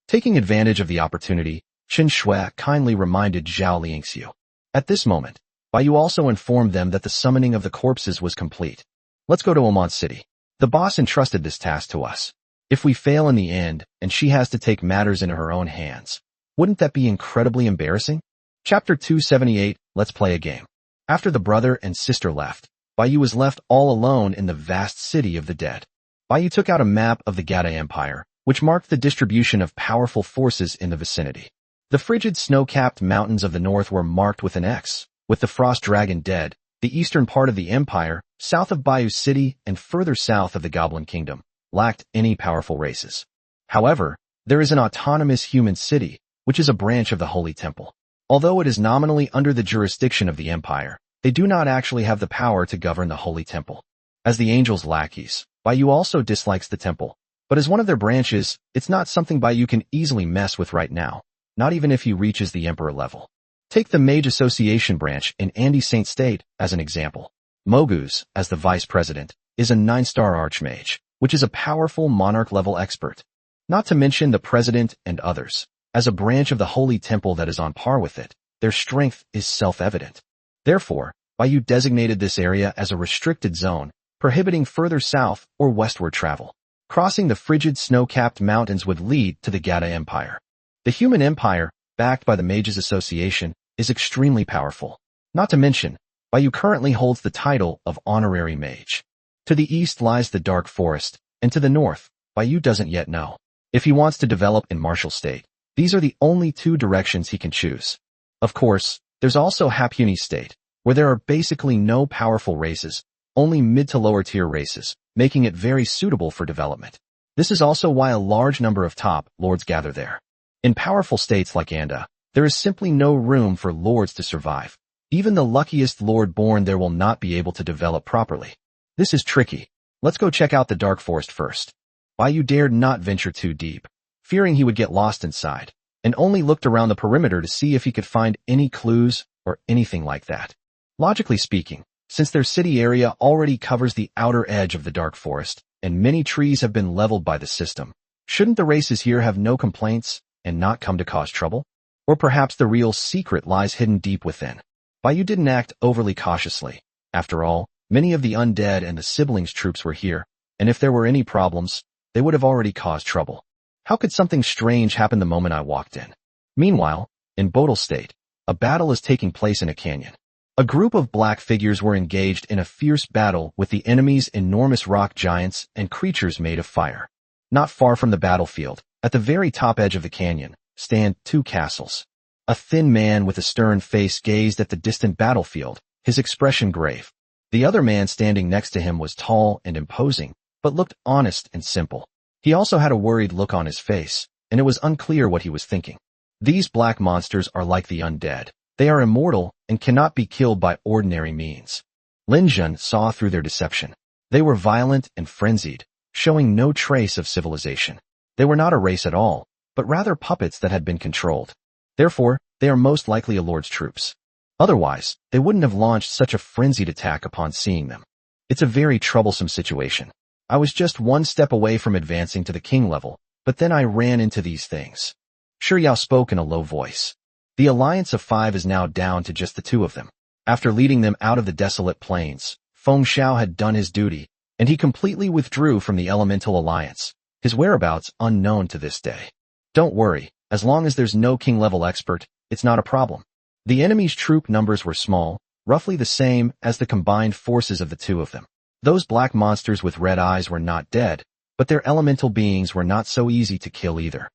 Taking advantage of the opportunity, Chen Shui kindly reminded Zhao Lingxiu. At this moment, Bai Yu also informed them that the summoning of the corpses was complete. Let's go to Oman City. The boss entrusted this task to us. If we fail in the end, and she has to take matters into her own hands, wouldn't that be incredibly embarrassing? Chapter 278, Let's play a game. After the brother and sister left, Baiyu was left all alone in the vast city of the dead. Baiyu took out a map of the Gada Empire, which marked the distribution of powerful forces in the vicinity. The frigid snow-capped mountains of the north were marked with an X, with the frost dragon dead. The eastern part of the empire, south of Baiyu City and further south of the Goblin Kingdom, lacked any powerful races. However, there is an autonomous human city, which is a branch of the Holy Temple. Although it is nominally under the jurisdiction of the empire, they do not actually have the power to govern the Holy Temple. As the angels' lackeys, Baiyu also dislikes the temple, but as one of their branches, it's not something Baiyu can easily mess with right now, not even if he reaches the emperor level. Take the Mage Association branch in Andy Saint State as an example. Mogus, as the vice president, is a 9-star archmage, which is a powerful monarch-level expert. Not to mention the president and others. As a branch of the Holy Temple that is on par with it, their strength is self-evident. Therefore, Baiyu designated this area as a restricted zone, prohibiting further south or westward travel. Crossing the frigid snow-capped mountains would lead to the Gada Empire. The human empire, backed by the Mages Association, is extremely powerful. Not to mention, Baiyu currently holds the title of Honorary Mage. To the east lies the Dark Forest, and to the north, Baiyu doesn't yet know. If he wants to develop in martial state, these are the only two directions he can choose. Of course, there's also Hapuni State, where there are basically no powerful races, only mid to lower tier races, making it very suitable for development. This is also why a large number of top lords gather there. In powerful states like Anda, there is simply no room for lords to survive. Even the luckiest lord born there will not be able to develop properly. This is tricky. Let's go check out the Dark Forest first. Baiyu dared not venture too deep, fearing he would get lost inside, and only looked around the perimeter to see if he could find any clues or anything like that. Logically speaking, since their city area already covers the outer edge of the Dark Forest, and many trees have been leveled by the system, shouldn't the races here have no complaints and not come to cause trouble? Or perhaps the real secret lies hidden deep within. Baiyu didn't act overly cautiously. After all, many of the undead and the siblings' troops were here, and if there were any problems, they would have already caused trouble. How could something strange happen the moment I walked in? Meanwhile, in Bodal State, a battle is taking place in a canyon. A group of black figures were engaged in a fierce battle with the enemy's enormous rock giants and creatures made of fire. Not far from the battlefield, at the very top edge of the canyon, stand two castles. A thin man with a stern face gazed at the distant battlefield, his expression grave. The other man standing next to him was tall and imposing, but looked honest and simple. He also had a worried look on his face, and it was unclear what he was thinking. These black monsters are like the undead. They are immortal and cannot be killed by ordinary means. Lin Jun saw through their deception. They were violent and frenzied, showing no trace of civilization. They were not a race at all, but rather puppets that had been controlled. Therefore, they are most likely a lord's troops. Otherwise, they wouldn't have launched such a frenzied attack upon seeing them. It's a very troublesome situation. I was just one step away from advancing to the king level, but then I ran into these things. Shi Yao spoke in a low voice. The alliance of 5 is now down to just the 2 of them. After leading them out of the desolate plains, Feng Xiao had done his duty, and he completely withdrew from the elemental alliance, his whereabouts unknown to this day. Don't worry, as long as there's no king-level expert, it's not a problem. The enemy's troop numbers were small, roughly the same as the combined forces of the 2 of them. Those black monsters with red eyes were not dead, but their elemental beings were not so easy to kill either.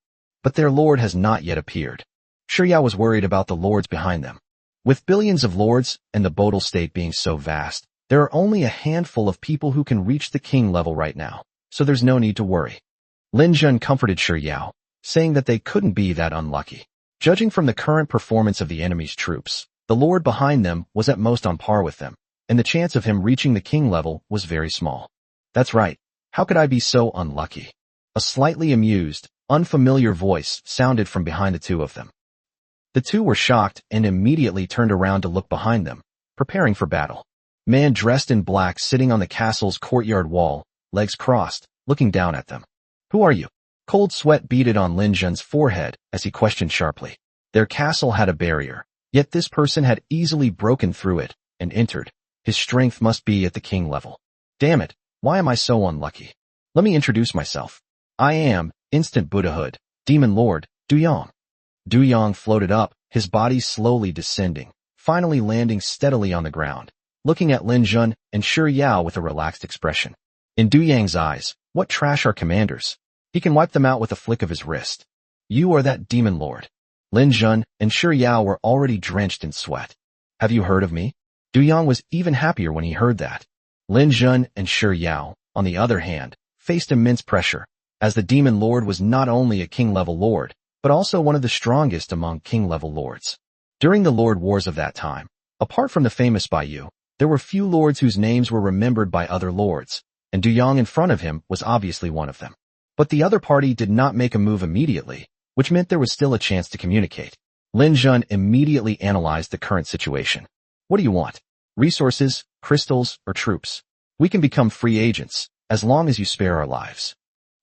But their lord has not yet appeared. Shi Yao was worried about the lords behind them. With billions of lords and the Bodal State being so vast, there are only a handful of people who can reach the king level right now, so there's no need to worry. Lin Jun comforted Shi Yao, saying that they couldn't be that unlucky. Judging from the current performance of the enemy's troops, the lord behind them was at most on par with them, and the chance of him reaching the king level was very small. That's right. How could I be so unlucky? A slightly amused, unfamiliar voice sounded from behind the 2 of them. The 2 were shocked and immediately turned around to look behind them, preparing for battle. Man dressed in black sitting on the castle's courtyard wall, legs crossed, looking down at them. Who are you? Cold sweat beaded on Lin Jun's forehead as he questioned sharply. Their castle had a barrier, yet this person had easily broken through it and entered. His strength must be at the king level. Damn it, why am I so unlucky? Let me introduce myself. I am, instant Buddhahood, Demon Lord, Du Yang. Du Yang floated up, his body slowly descending, finally landing steadily on the ground, looking at Lin Jun and Shi Yao with a relaxed expression. In Du Yang's eyes, what trash are commanders? He can wipe them out with a flick of his wrist. You are that Demon Lord. Lin Jun and Shi Yao were already drenched in sweat. Have you heard of me? Du Yang was even happier when he heard that. Lin Jun and Shi Yao, on the other hand, faced immense pressure, as the Demon Lord was not only a king-level lord, but also one of the strongest among king-level lords. During the Lord Wars of that time, apart from the famous Bai Yu, there were few lords whose names were remembered by other lords, and Du Yang in front of him was obviously one of them. But the other party did not make a move immediately, which meant there was still a chance to communicate. Lin Jun immediately analyzed the current situation. What do you want? Resources, crystals, or troops? We can become free agents, as long as you spare our lives.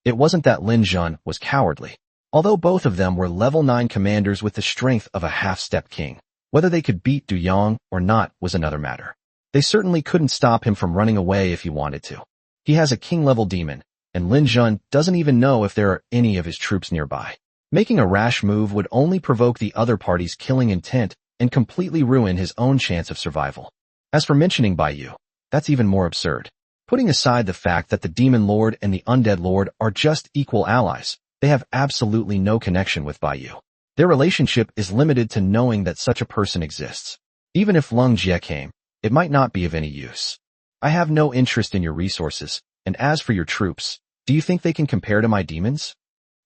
It wasn't that Lin Jun was cowardly. Although both of them were level 9 commanders with the strength of a half-step king, whether they could beat Du Yang or not was another matter. They certainly couldn't stop him from running away if he wanted to. He has a king-level demon, and Lin Jun doesn't even know if there are any of his troops nearby. Making a rash move would only provoke the other party's killing intent and completely ruin his own chance of survival. As for mentioning Bai Yu, that's even more absurd. Putting aside the fact that the Demon Lord and the Undead Lord are just equal allies, they have absolutely no connection with Bai Yu. Their relationship is limited to knowing that such a person exists. Even if Lung Jie came, it might not be of any use. I have no interest in your resources, and as for your troops, do you think they can compare to my demons?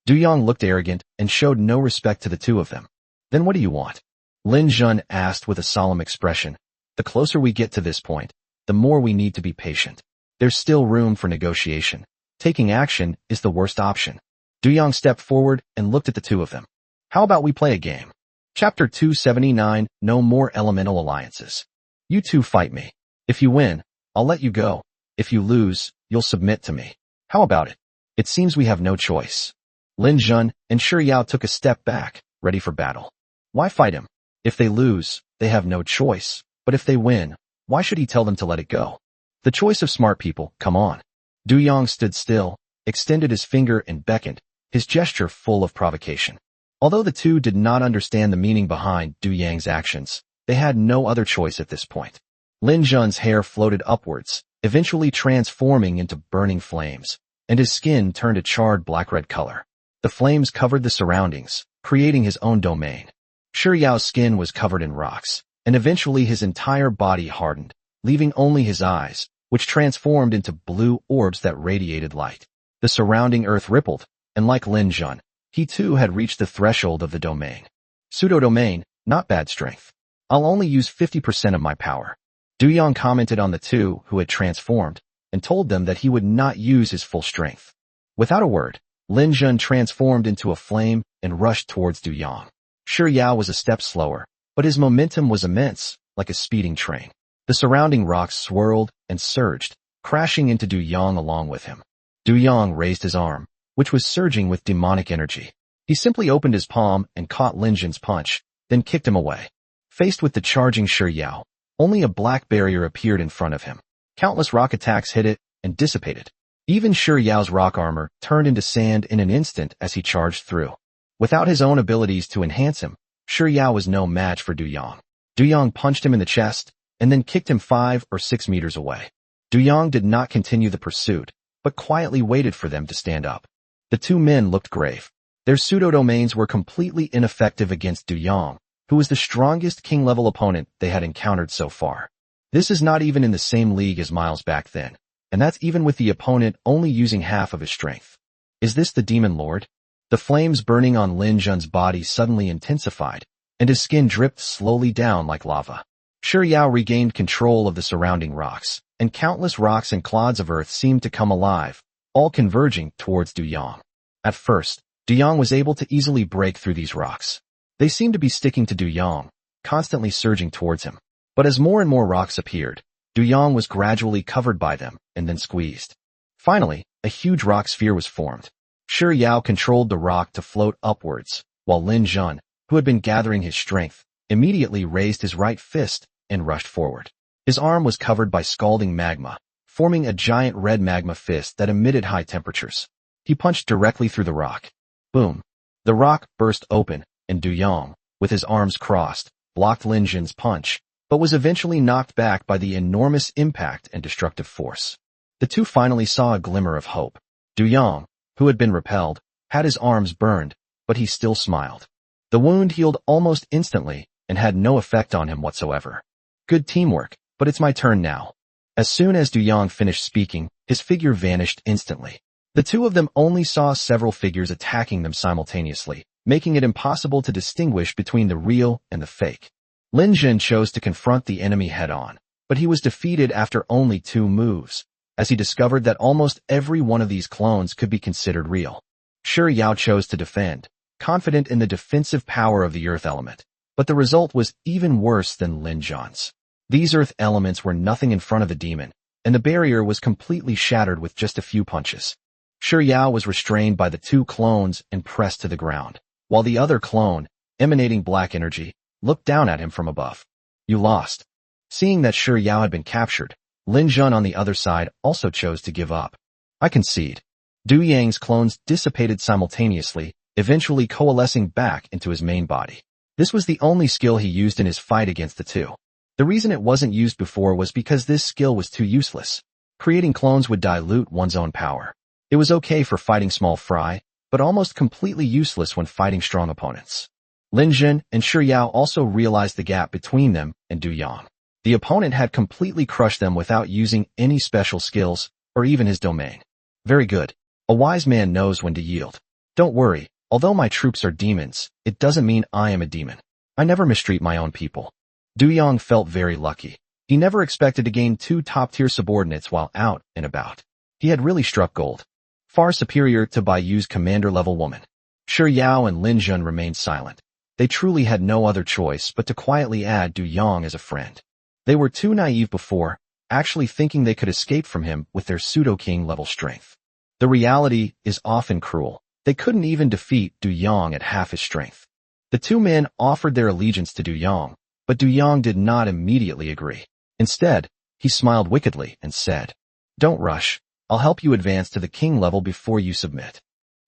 Du Yang looked arrogant and showed no respect to the two of them. Then what do you want? Lin Jun asked with a solemn expression. The closer we get to this point, the more we need to be patient. There's still room for negotiation. Taking action is the worst option. Du Yang stepped forward and looked at the two of them. How about we play a game? Chapter 279, No More Elemental Alliances. You two fight me. If you win, I'll let you go. If you lose, you'll submit to me. How about it? It seems we have no choice. Lin Jun and Shi Yao took a step back, ready for battle. Why fight him? If they lose, they have no choice. But if they win, why should he tell them to let it go? The choice of smart people, come on. Du Yang stood still, extended his finger and beckoned, his gesture full of provocation. Although the two did not understand the meaning behind Du Yang's actions, they had no other choice at this point. Lin Jun's hair floated upwards, eventually transforming into burning flames, and his skin turned a charred black-red color. The flames covered the surroundings, creating his own domain. Shi Yao's skin was covered in rocks, and eventually his entire body hardened, leaving only his eyes, which transformed into blue orbs that radiated light. The surrounding earth rippled, and like Lin Jun, he too had reached the threshold of the domain. Pseudo-domain, not bad strength. I'll only use 50% of my power. Du Yang commented on the two who had transformed, and told them that he would not use his full strength. Without a word, Lin Jun transformed into a flame and rushed towards Du Yang. Shi Yao was a step slower, but his momentum was immense, like a speeding train. The surrounding rocks swirled and surged, crashing into Du Yang along with him. Du Yang raised his arm, which was surging with demonic energy. He simply opened his palm and caught Lin Jun's punch, then kicked him away. Faced with the charging Shi Yao, only a black barrier appeared in front of him. Countless rock attacks hit it and dissipated. Even Shi Yao's rock armor turned into sand in an instant as he charged through. Without his own abilities to enhance him, Shi Yao was no match for Du Yang. Du Yang punched him in the chest, and then kicked him 5 or 6 meters away. Du Yang did not continue the pursuit, but quietly waited for them to stand up. The two men looked grave. Their pseudo-domains were completely ineffective against Du Yang, who was the strongest king-level opponent they had encountered so far. This is not even in the same league as Miles back then, and that's even with the opponent only using half of his strength. Is this the Demon Lord? The flames burning on Lin Jun's body suddenly intensified, and his skin dripped slowly down like lava. Shi Yao regained control of the surrounding rocks, and countless rocks and clods of earth seemed to come alive, all converging towards Du Yang. At first, Du Yang was able to easily break through these rocks. They seemed to be sticking to Du Yang, constantly surging towards him. But as more and more rocks appeared, Du Yang was gradually covered by them and then squeezed. Finally, a huge rock sphere was formed. Shi Yao controlled the rock to float upwards, while Lin Jun, who had been gathering his strength, immediately raised his right fist and rushed forward. His arm was covered by scalding magma, forming a giant red magma fist that emitted high temperatures. He punched directly through the rock. Boom. The rock burst open, and Du Yong, with his arms crossed, blocked Lin Jun's punch, but was eventually knocked back by the enormous impact and destructive force. The two finally saw a glimmer of hope. Du Yong, who had been repelled, had his arms burned, but he still smiled. The wound healed almost instantly and had no effect on him whatsoever. Good teamwork, but it's my turn now. As soon as Du Yong finished speaking, his figure vanished instantly. The two of them only saw several figures attacking them simultaneously, making it impossible to distinguish between the real and the fake. Lin Jun chose to confront the enemy head-on, but he was defeated after only 2 moves, as he discovered that almost every one of these clones could be considered real. Shi Yao chose to defend, confident in the defensive power of the earth element, but the result was even worse than Lin Jun's. These earth elements were nothing in front of the demon, and the barrier was completely shattered with just a few punches. Shi Yao was restrained by the 2 clones and pressed to the ground, while the other clone, emanating black energy, looked down at him from above. You lost. Seeing that Shi Yao had been captured, Lin Jun on the other side also chose to give up. I concede. Du Yang's clones dissipated simultaneously, eventually coalescing back into his main body. This was the only skill he used in his fight against the two. The reason it wasn't used before was because this skill was too useless. Creating clones would dilute one's own power. It was okay for fighting small fry, but almost completely useless when fighting strong opponents. Lin Jun and Shi Yao also realized the gap between them and Du Yang. The opponent had completely crushed them without using any special skills or even his domain. Very good. A wise man knows when to yield. Don't worry, although my troops are demons, it doesn't mean I am a demon. I never mistreat my own people. Du Yang felt very lucky. He never expected to gain 2 top-tier subordinates while out and about. He had really struck gold. Far superior to Bai Yu's commander-level woman. Shi Yao and Lin Jun remained silent. They truly had no other choice but to quietly add Du Yang as a friend. They were too naive before, actually thinking they could escape from him with their pseudo-king level strength. The reality is often cruel. They couldn't even defeat Du Yang at half his strength. The 2 men offered their allegiance to Du Yang, but Du Yang did not immediately agree. Instead, he smiled wickedly and said, "Don't rush. I'll help you advance to the king level before you submit."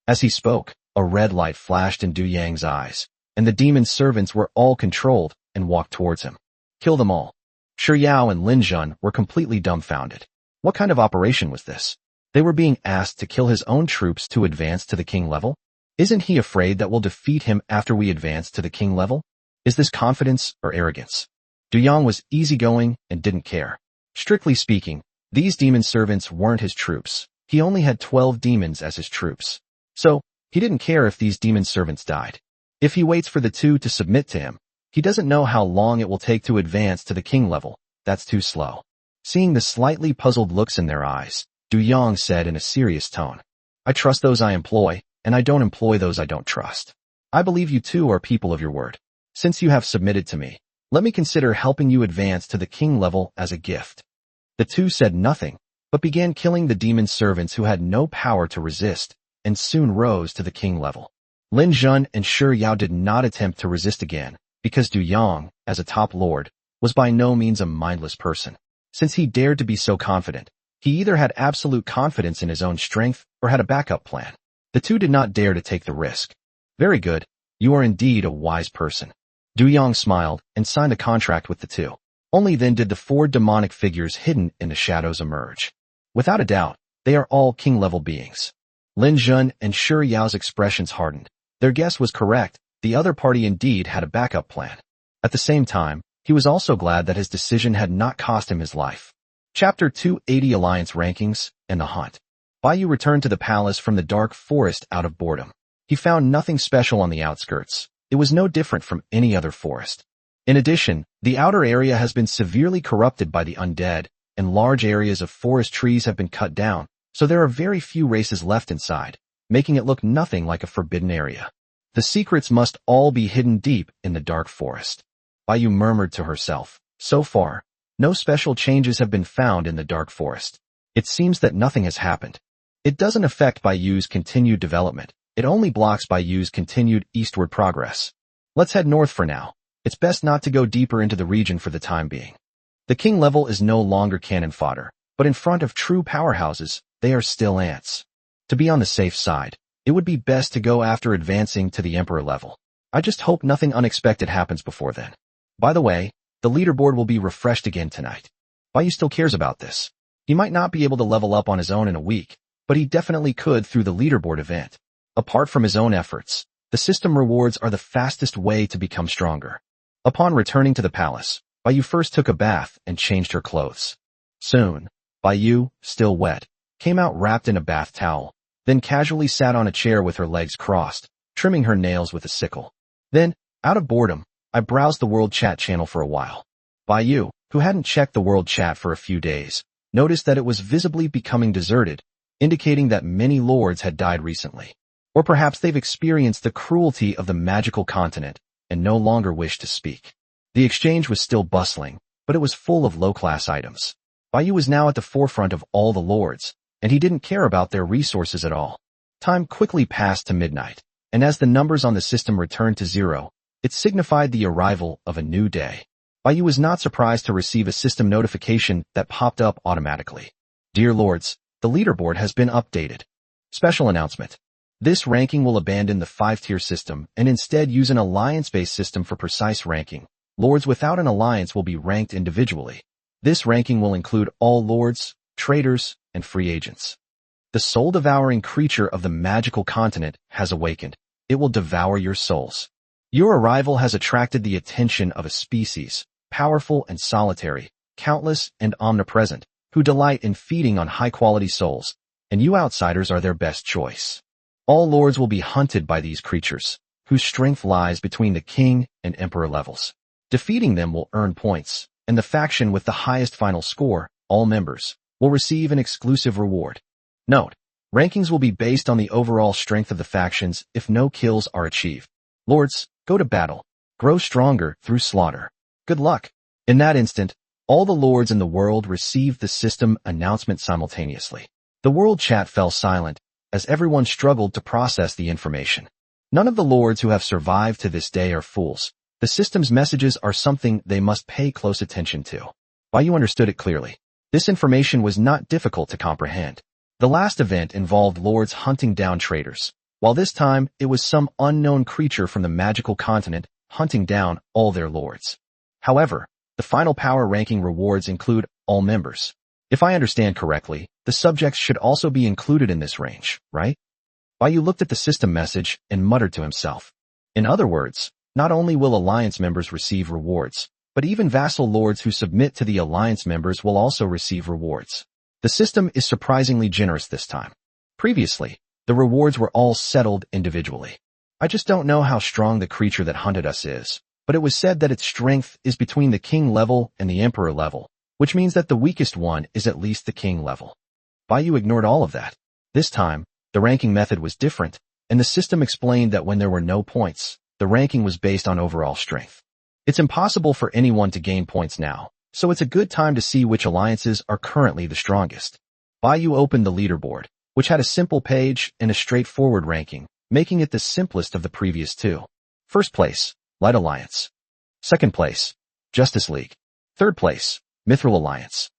As he spoke, a red light flashed in Du Yang's eyes, and the demon's servants were all controlled and walked towards him. Kill them all. Shi Yao and Lin Jun were completely dumbfounded. What kind of operation was this? They were being asked to kill his own troops to advance to the king level? Isn't he afraid that we'll defeat him after we advance to the king level? Is this confidence or arrogance? Du Yang was easygoing and didn't care. Strictly speaking, these demon servants weren't his troops. He only had 12 demons as his troops. So, he didn't care if these demon servants died. If he waits for the 2 to submit to him, he doesn't know how long it will take to advance to the king level. That's too slow. Seeing the slightly puzzled looks in their eyes, Du Yang said in a serious tone, "I trust those I employ, and I don't employ those I don't trust. I believe you 2 are people of your word. Since you have submitted to me, let me consider helping you advance to the king level as a gift." The 2 said nothing, but began killing the demon servants who had no power to resist, and soon rose to the king level. Lin Jun and Shi Yao did not attempt to resist again, because Du Yang, as a top lord, was by no means a mindless person. Since he dared to be so confident, he either had absolute confidence in his own strength or had a backup plan. The 2 did not dare to take the risk. Very good. You are indeed a wise person. Du Yang smiled and signed a contract with the 2. Only then did the 4 demonic figures hidden in the shadows emerge. Without a doubt, they are all king-level beings. Lin Jun and Shi Yao's expressions hardened. Their guess was correct. The other party indeed had a backup plan. At the same time, he was also glad that his decision had not cost him his life. Chapter 280 Alliance Rankings and the Hunt. Bai Yu returned to the palace from the dark forest out of boredom. He found nothing special on the outskirts. It was no different from any other forest. In addition, the outer area has been severely corrupted by the undead, and large areas of forest trees have been cut down, so there are very few races left inside, making it look nothing like a forbidden area. The secrets must all be hidden deep in the dark forest. Bai Yu murmured to herself, so far, no special changes have been found in the dark forest. It seems that nothing has happened. It doesn't affect Bai Yu's continued development. It only blocks Bai Yu's continued eastward progress. Let's head north for now. It's best not to go deeper into the region for the time being. The king level is no longer cannon fodder, but in front of true powerhouses, they are still ants. To be on the safe side, it would be best to go after advancing to the Emperor level. I just hope nothing unexpected happens before then. By the way, the leaderboard will be refreshed again tonight. Baiyu still cares about this. He might not be able to level up on his own in a week, but he definitely could through the leaderboard event. Apart from his own efforts, the system rewards are the fastest way to become stronger. Upon returning to the palace, Baiyu first took a bath and changed her clothes. Soon, Baiyu, still wet, came out wrapped in a bath towel, then casually sat on a chair with her legs crossed, trimming her nails with a sickle. Then, out of boredom, I browsed the World Chat channel for a while. Baiyu, who hadn't checked the World Chat for a few days, noticed that it was visibly becoming deserted, indicating that many lords had died recently. Or perhaps they've experienced the cruelty of the magical continent and no longer wish to speak. The exchange was still bustling, but it was full of low-class items. Baiyu was now at the forefront of all the lords, and he didn't care about their resources at all. Time quickly passed to midnight, and as the numbers on the system returned to 0, it signified the arrival of a new day. Baiyu was not surprised to receive a system notification that popped up automatically. Dear lords, the leaderboard has been updated. Special announcement. This ranking will abandon the 5-tier system and instead use an alliance-based system for precise ranking. Lords without an alliance will be ranked individually. This ranking will include all lords, traders, and free agents. The soul-devouring creature of the magical continent has awakened. It will devour your souls. Your arrival has attracted the attention of a species, powerful and solitary, countless and omnipresent, who delight in feeding on high-quality souls, and you outsiders are their best choice. All lords will be hunted by these creatures, whose strength lies between the king and emperor levels. Defeating them will earn points, and the faction with the highest final score, all members, will receive an exclusive reward. Note, rankings will be based on the overall strength of the factions if no kills are achieved. Lords, go to battle. Grow stronger through slaughter. Good luck. In that instant, all the lords in the world received the system announcement simultaneously. The World Chat fell silent, as everyone struggled to process the information. None of the lords who have survived to this day are fools. The system's messages are something they must pay close attention to. Baiyu understood it clearly. This information was not difficult to comprehend. The last event involved lords hunting down traders, while this time it was some unknown creature from the magical continent hunting down all their lords. However, the final power ranking rewards include all members. If I understand correctly, the subjects should also be included in this range, right? Baiyu looked at the system message and muttered to himself. In other words, not only will alliance members receive rewards, but even vassal lords who submit to the alliance members will also receive rewards. The system is surprisingly generous this time. Previously, the rewards were all settled individually. I just don't know how strong the creature that hunted us is, but it was said that its strength is between the king level and the emperor level, which means that the weakest one is at least the king level. Baiyu ignored all of that. This time, the ranking method was different, and the system explained that when there were no points, the ranking was based on overall strength. It's impossible for anyone to gain points now, so it's a good time to see which alliances are currently the strongest. Baiyu opened the leaderboard, which had a simple page and a straightforward ranking, making it the simplest of the previous two. First place, Light Alliance. Second place, Justice League. Third place, Mithril Alliance.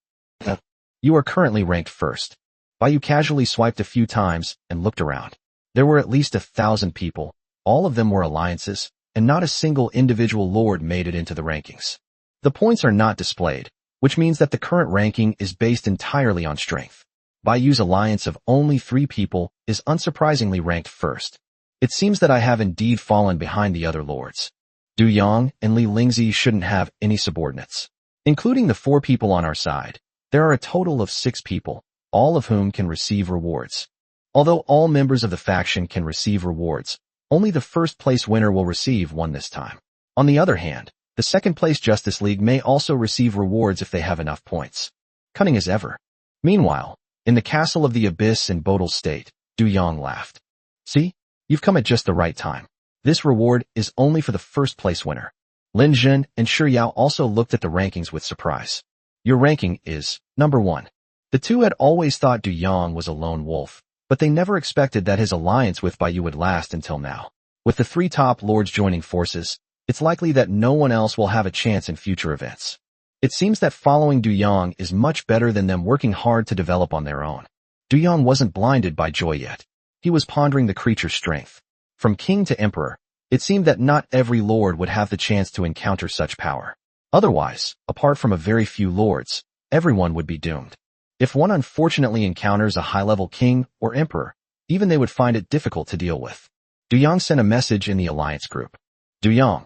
You are currently ranked first. Baiyu casually swiped a few times and looked around. There were at least 1,000 people. All of them were alliances, and not a single individual lord made it into the rankings. The points are not displayed, which means that the current ranking is based entirely on strength. Baiyu's alliance of only 3 people is unsurprisingly ranked first. It seems that I have indeed fallen behind the other lords. Du Yang and Li Lingzi shouldn't have any subordinates. Including the 4 people on our side, there are a total of 6 people, all of whom can receive rewards. Although all members of the faction can receive rewards, only the first place winner will receive one this time. On the other hand, the second place Justice League may also receive rewards if they have enough points. Cunning as ever. Meanwhile, in the Castle of the Abyss in Bodal State, Du Yang laughed. See? You've come at just the right time. This reward is only for the first place winner. Lin Jun and Shi Yao also looked at the rankings with surprise. Your ranking is number 1. The two had always thought Du Yang was a lone wolf, but they never expected that his alliance with Baiyu would last until now. With the 3 top lords joining forces, it's likely that no one else will have a chance in future events. It seems that following Du Yang is much better than them working hard to develop on their own. Du Yang wasn't blinded by joy yet. He was pondering the creature's strength. From king to emperor, it seemed that not every lord would have the chance to encounter such power. Otherwise, apart from a very few lords, everyone would be doomed. If one unfortunately encounters a high-level king or emperor, even they would find it difficult to deal with. Du Yang sent a message in the alliance group. Du Yang,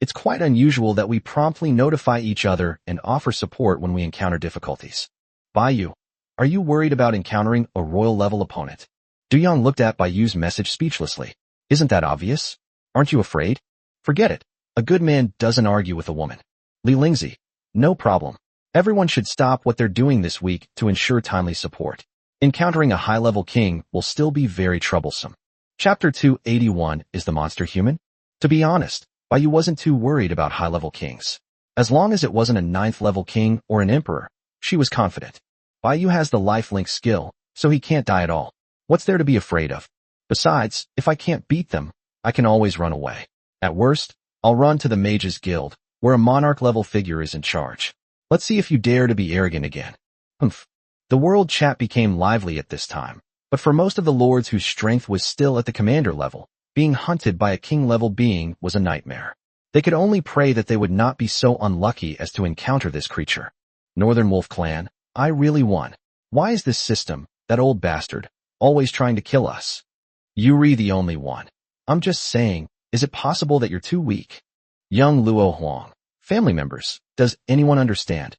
it's quite unusual that we promptly notify each other and offer support when we encounter difficulties. Bai Yu, are you worried about encountering a royal-level opponent? Du Yang looked at Bai Yu's message speechlessly. Isn't that obvious? Aren't you afraid? Forget it. A good man doesn't argue with a woman. Li Lingzi, no problem. Everyone should stop what they're doing this week to ensure timely support. Encountering a high-level king will still be very troublesome. Chapter 281 is the monster human? To be honest, Bai Yu wasn't too worried about high-level kings. As long as it wasn't a 9th-level king or an emperor, she was confident. Bai Yu has the lifelink skill, so he can't die at all. What's there to be afraid of? Besides, if I can't beat them, I can always run away. At worst, I'll run to the Mages Guild, where a monarch-level figure is in charge. Let's see if you dare to be arrogant again. Humph. The world chat became lively at this time, but for most of the lords whose strength was still at the commander level, being hunted by a king-level being was a nightmare. They could only pray that they would not be so unlucky as to encounter this creature. Northern Wolf Clan, I really won. Why is this system, that old bastard, always trying to kill us? Yuri the only one. I'm just saying, is it possible that you're too weak? Young Luo Huang. Family members, does anyone understand?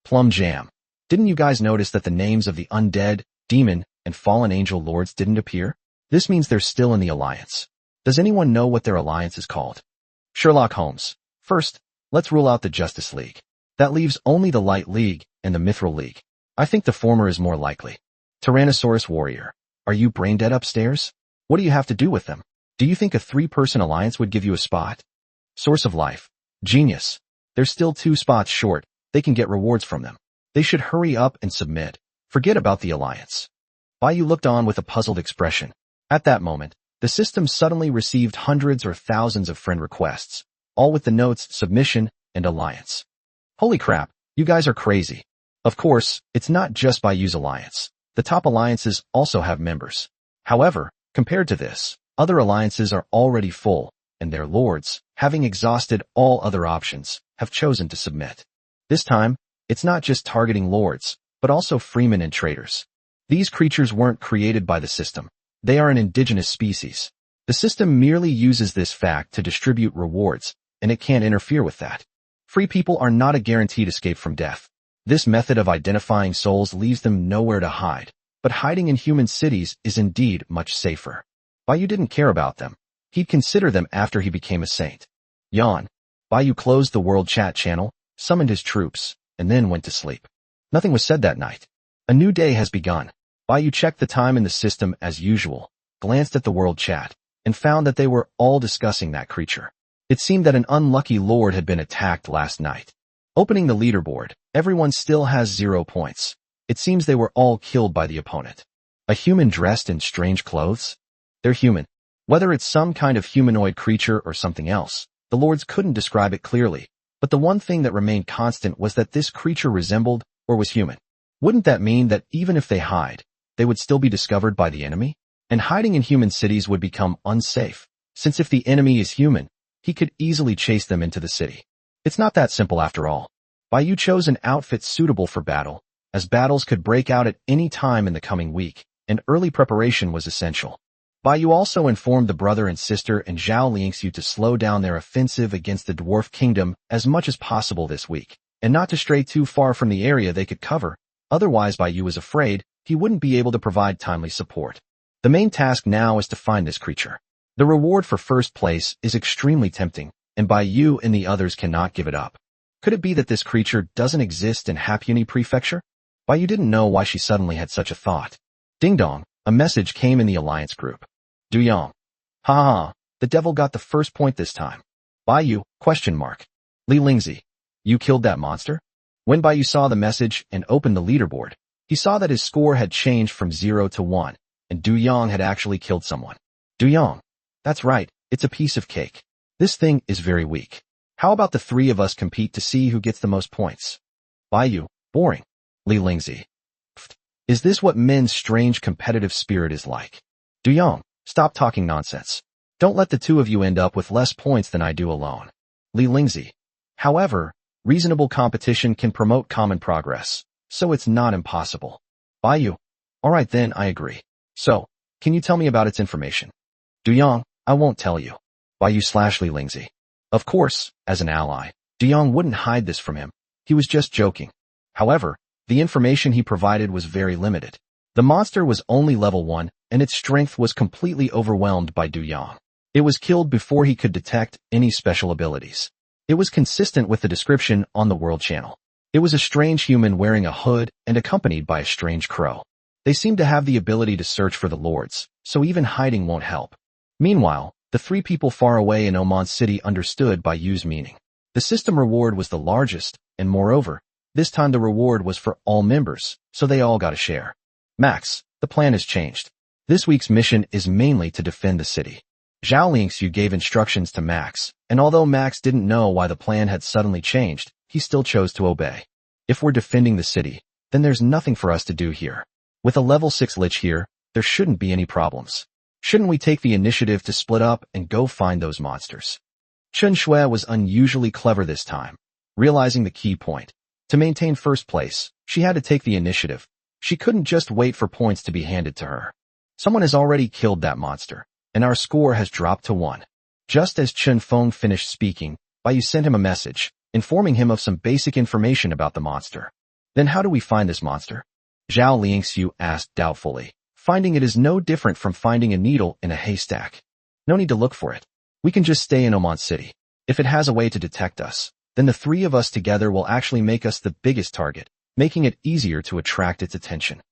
Plum Jam. Didn't you guys notice that the names of the undead, demon, and fallen angel lords didn't appear? This means they're still in the alliance. Does anyone know what their alliance is called? Sherlock Holmes. First, let's rule out the Justice League. That leaves only the Light League and the Mithril League. I think the former is more likely. Tyrannosaurus Warrior. Are you brain dead upstairs? What do you have to do with them? Do you think a 3-person alliance would give you a spot? Source of Life. Genius. They're still 2 spots short. They can get rewards from them. They should hurry up and submit. Forget about the alliance. Bai Yu looked on with a puzzled expression. At that moment, the system suddenly received hundreds or thousands of friend requests, all with the notes submission and alliance. Holy crap, you guys are crazy. Of course, it's not just Bai Yu's alliance. The top alliances also have members. However, compared to this, other alliances are already full, and their lords, having exhausted all other options, have chosen to submit. This time, it's not just targeting lords, but also freemen and traders. These creatures weren't created by the system. They are an indigenous species. The system merely uses this fact to distribute rewards, and it can't interfere with that. Free people are not a guaranteed escape from death. This method of identifying souls leaves them nowhere to hide, but hiding in human cities is indeed much safer. Bai Yu didn't care about them. He'd consider them after he became a saint. Yawn. Bai Yu closed the world chat channel, summoned his troops, and then went to sleep. Nothing was said that night. A new day has begun. Bai Yu checked the time in the system as usual, glanced at the world chat, and found that they were all discussing that creature. It seemed that an unlucky lord had been attacked last night. Opening the leaderboard, everyone still has 0 points. It seems they were all killed by the opponent. A human dressed in strange clothes? They're human. Whether it's some kind of humanoid creature or something else, the lords couldn't describe it clearly, but the one thing that remained constant was that this creature resembled or was human. Wouldn't that mean that even if they hide, they would still be discovered by the enemy? And hiding in human cities would become unsafe, since if the enemy is human, he could easily chase them into the city. It's not that simple after all. Bai Yu chose an outfit suitable for battle, as battles could break out at any time in the coming week, and early preparation was essential. Bai Yu also informed the brother and sister and Zhao Liangxiu to slow down their offensive against the Dwarf Kingdom as much as possible this week, and not to stray too far from the area they could cover. Otherwise, Bai Yu was afraid he wouldn't be able to provide timely support. The main task now is to find this creature. The reward for first place is extremely tempting, and Bai Yu and the others cannot give it up. Could it be that this creature doesn't exist in Hapiuni Prefecture? Bai Yu didn't know why she suddenly had such a thought. Ding dong, a message came in the alliance group. Du Yang. Ha ha, the devil got the first point this time. Bai Yu, ? Li Lingzi. You killed that monster? When Bai Yu saw the message and opened the leaderboard, he saw that his score had changed from 0 to 1, and Du Yang had actually killed someone. Du Yang. That's right, it's a piece of cake. This thing is very weak. How about the 3 of us compete to see who gets the most points? Bai Yu. Boring. Li Lingzi. Pfft. Is this what men's strange competitive spirit is like? Du Yang, stop talking nonsense. Don't let the two of you end up with less points than I do alone. Li Lingzi. However, reasonable competition can promote common progress, so it's not impossible. Bai Yu. Alright then, I agree. So, can you tell me about its information? Du Yang, I won't tell you. Bai Yu / Li Lingzi. Of course, as an ally, Du Yang wouldn't hide this from him. He was just joking. However, the information he provided was very limited. The monster was only level 1, and its strength was completely overwhelmed by Du Yang. It was killed before he could detect any special abilities. It was consistent with the description on the World Channel. It was a strange human wearing a hood and accompanied by a strange crow. They seemed to have the ability to search for the lords, so even hiding won't help. Meanwhile, the three people far away in Oman City understood Bai Yu's meaning. The system reward was the largest, and moreover, this time the reward was for all members, so they all got a share. Max, the plan has changed. This week's mission is mainly to defend the city. Zhao Lingxiu gave instructions to Max, and although Max didn't know why the plan had suddenly changed, he still chose to obey. If we're defending the city, then there's nothing for us to do here. With a level 6 lich here, there shouldn't be any problems. Shouldn't we take the initiative to split up and go find those monsters? Chen Shui was unusually clever this time, realizing the key point. To maintain first place, she had to take the initiative. She couldn't just wait for points to be handed to her. Someone has already killed that monster, and our score has dropped to 1. Just as Chen Feng finished speaking, Bai Yu sent him a message, informing him of some basic information about the monster. Then how do we find this monster? Zhao Lingxiu asked doubtfully, finding it is no different from finding a needle in a haystack. No need to look for it. We can just stay in Oman City. If it has a way to detect us, then the three of us together will actually make us the biggest target, making it easier to attract its attention.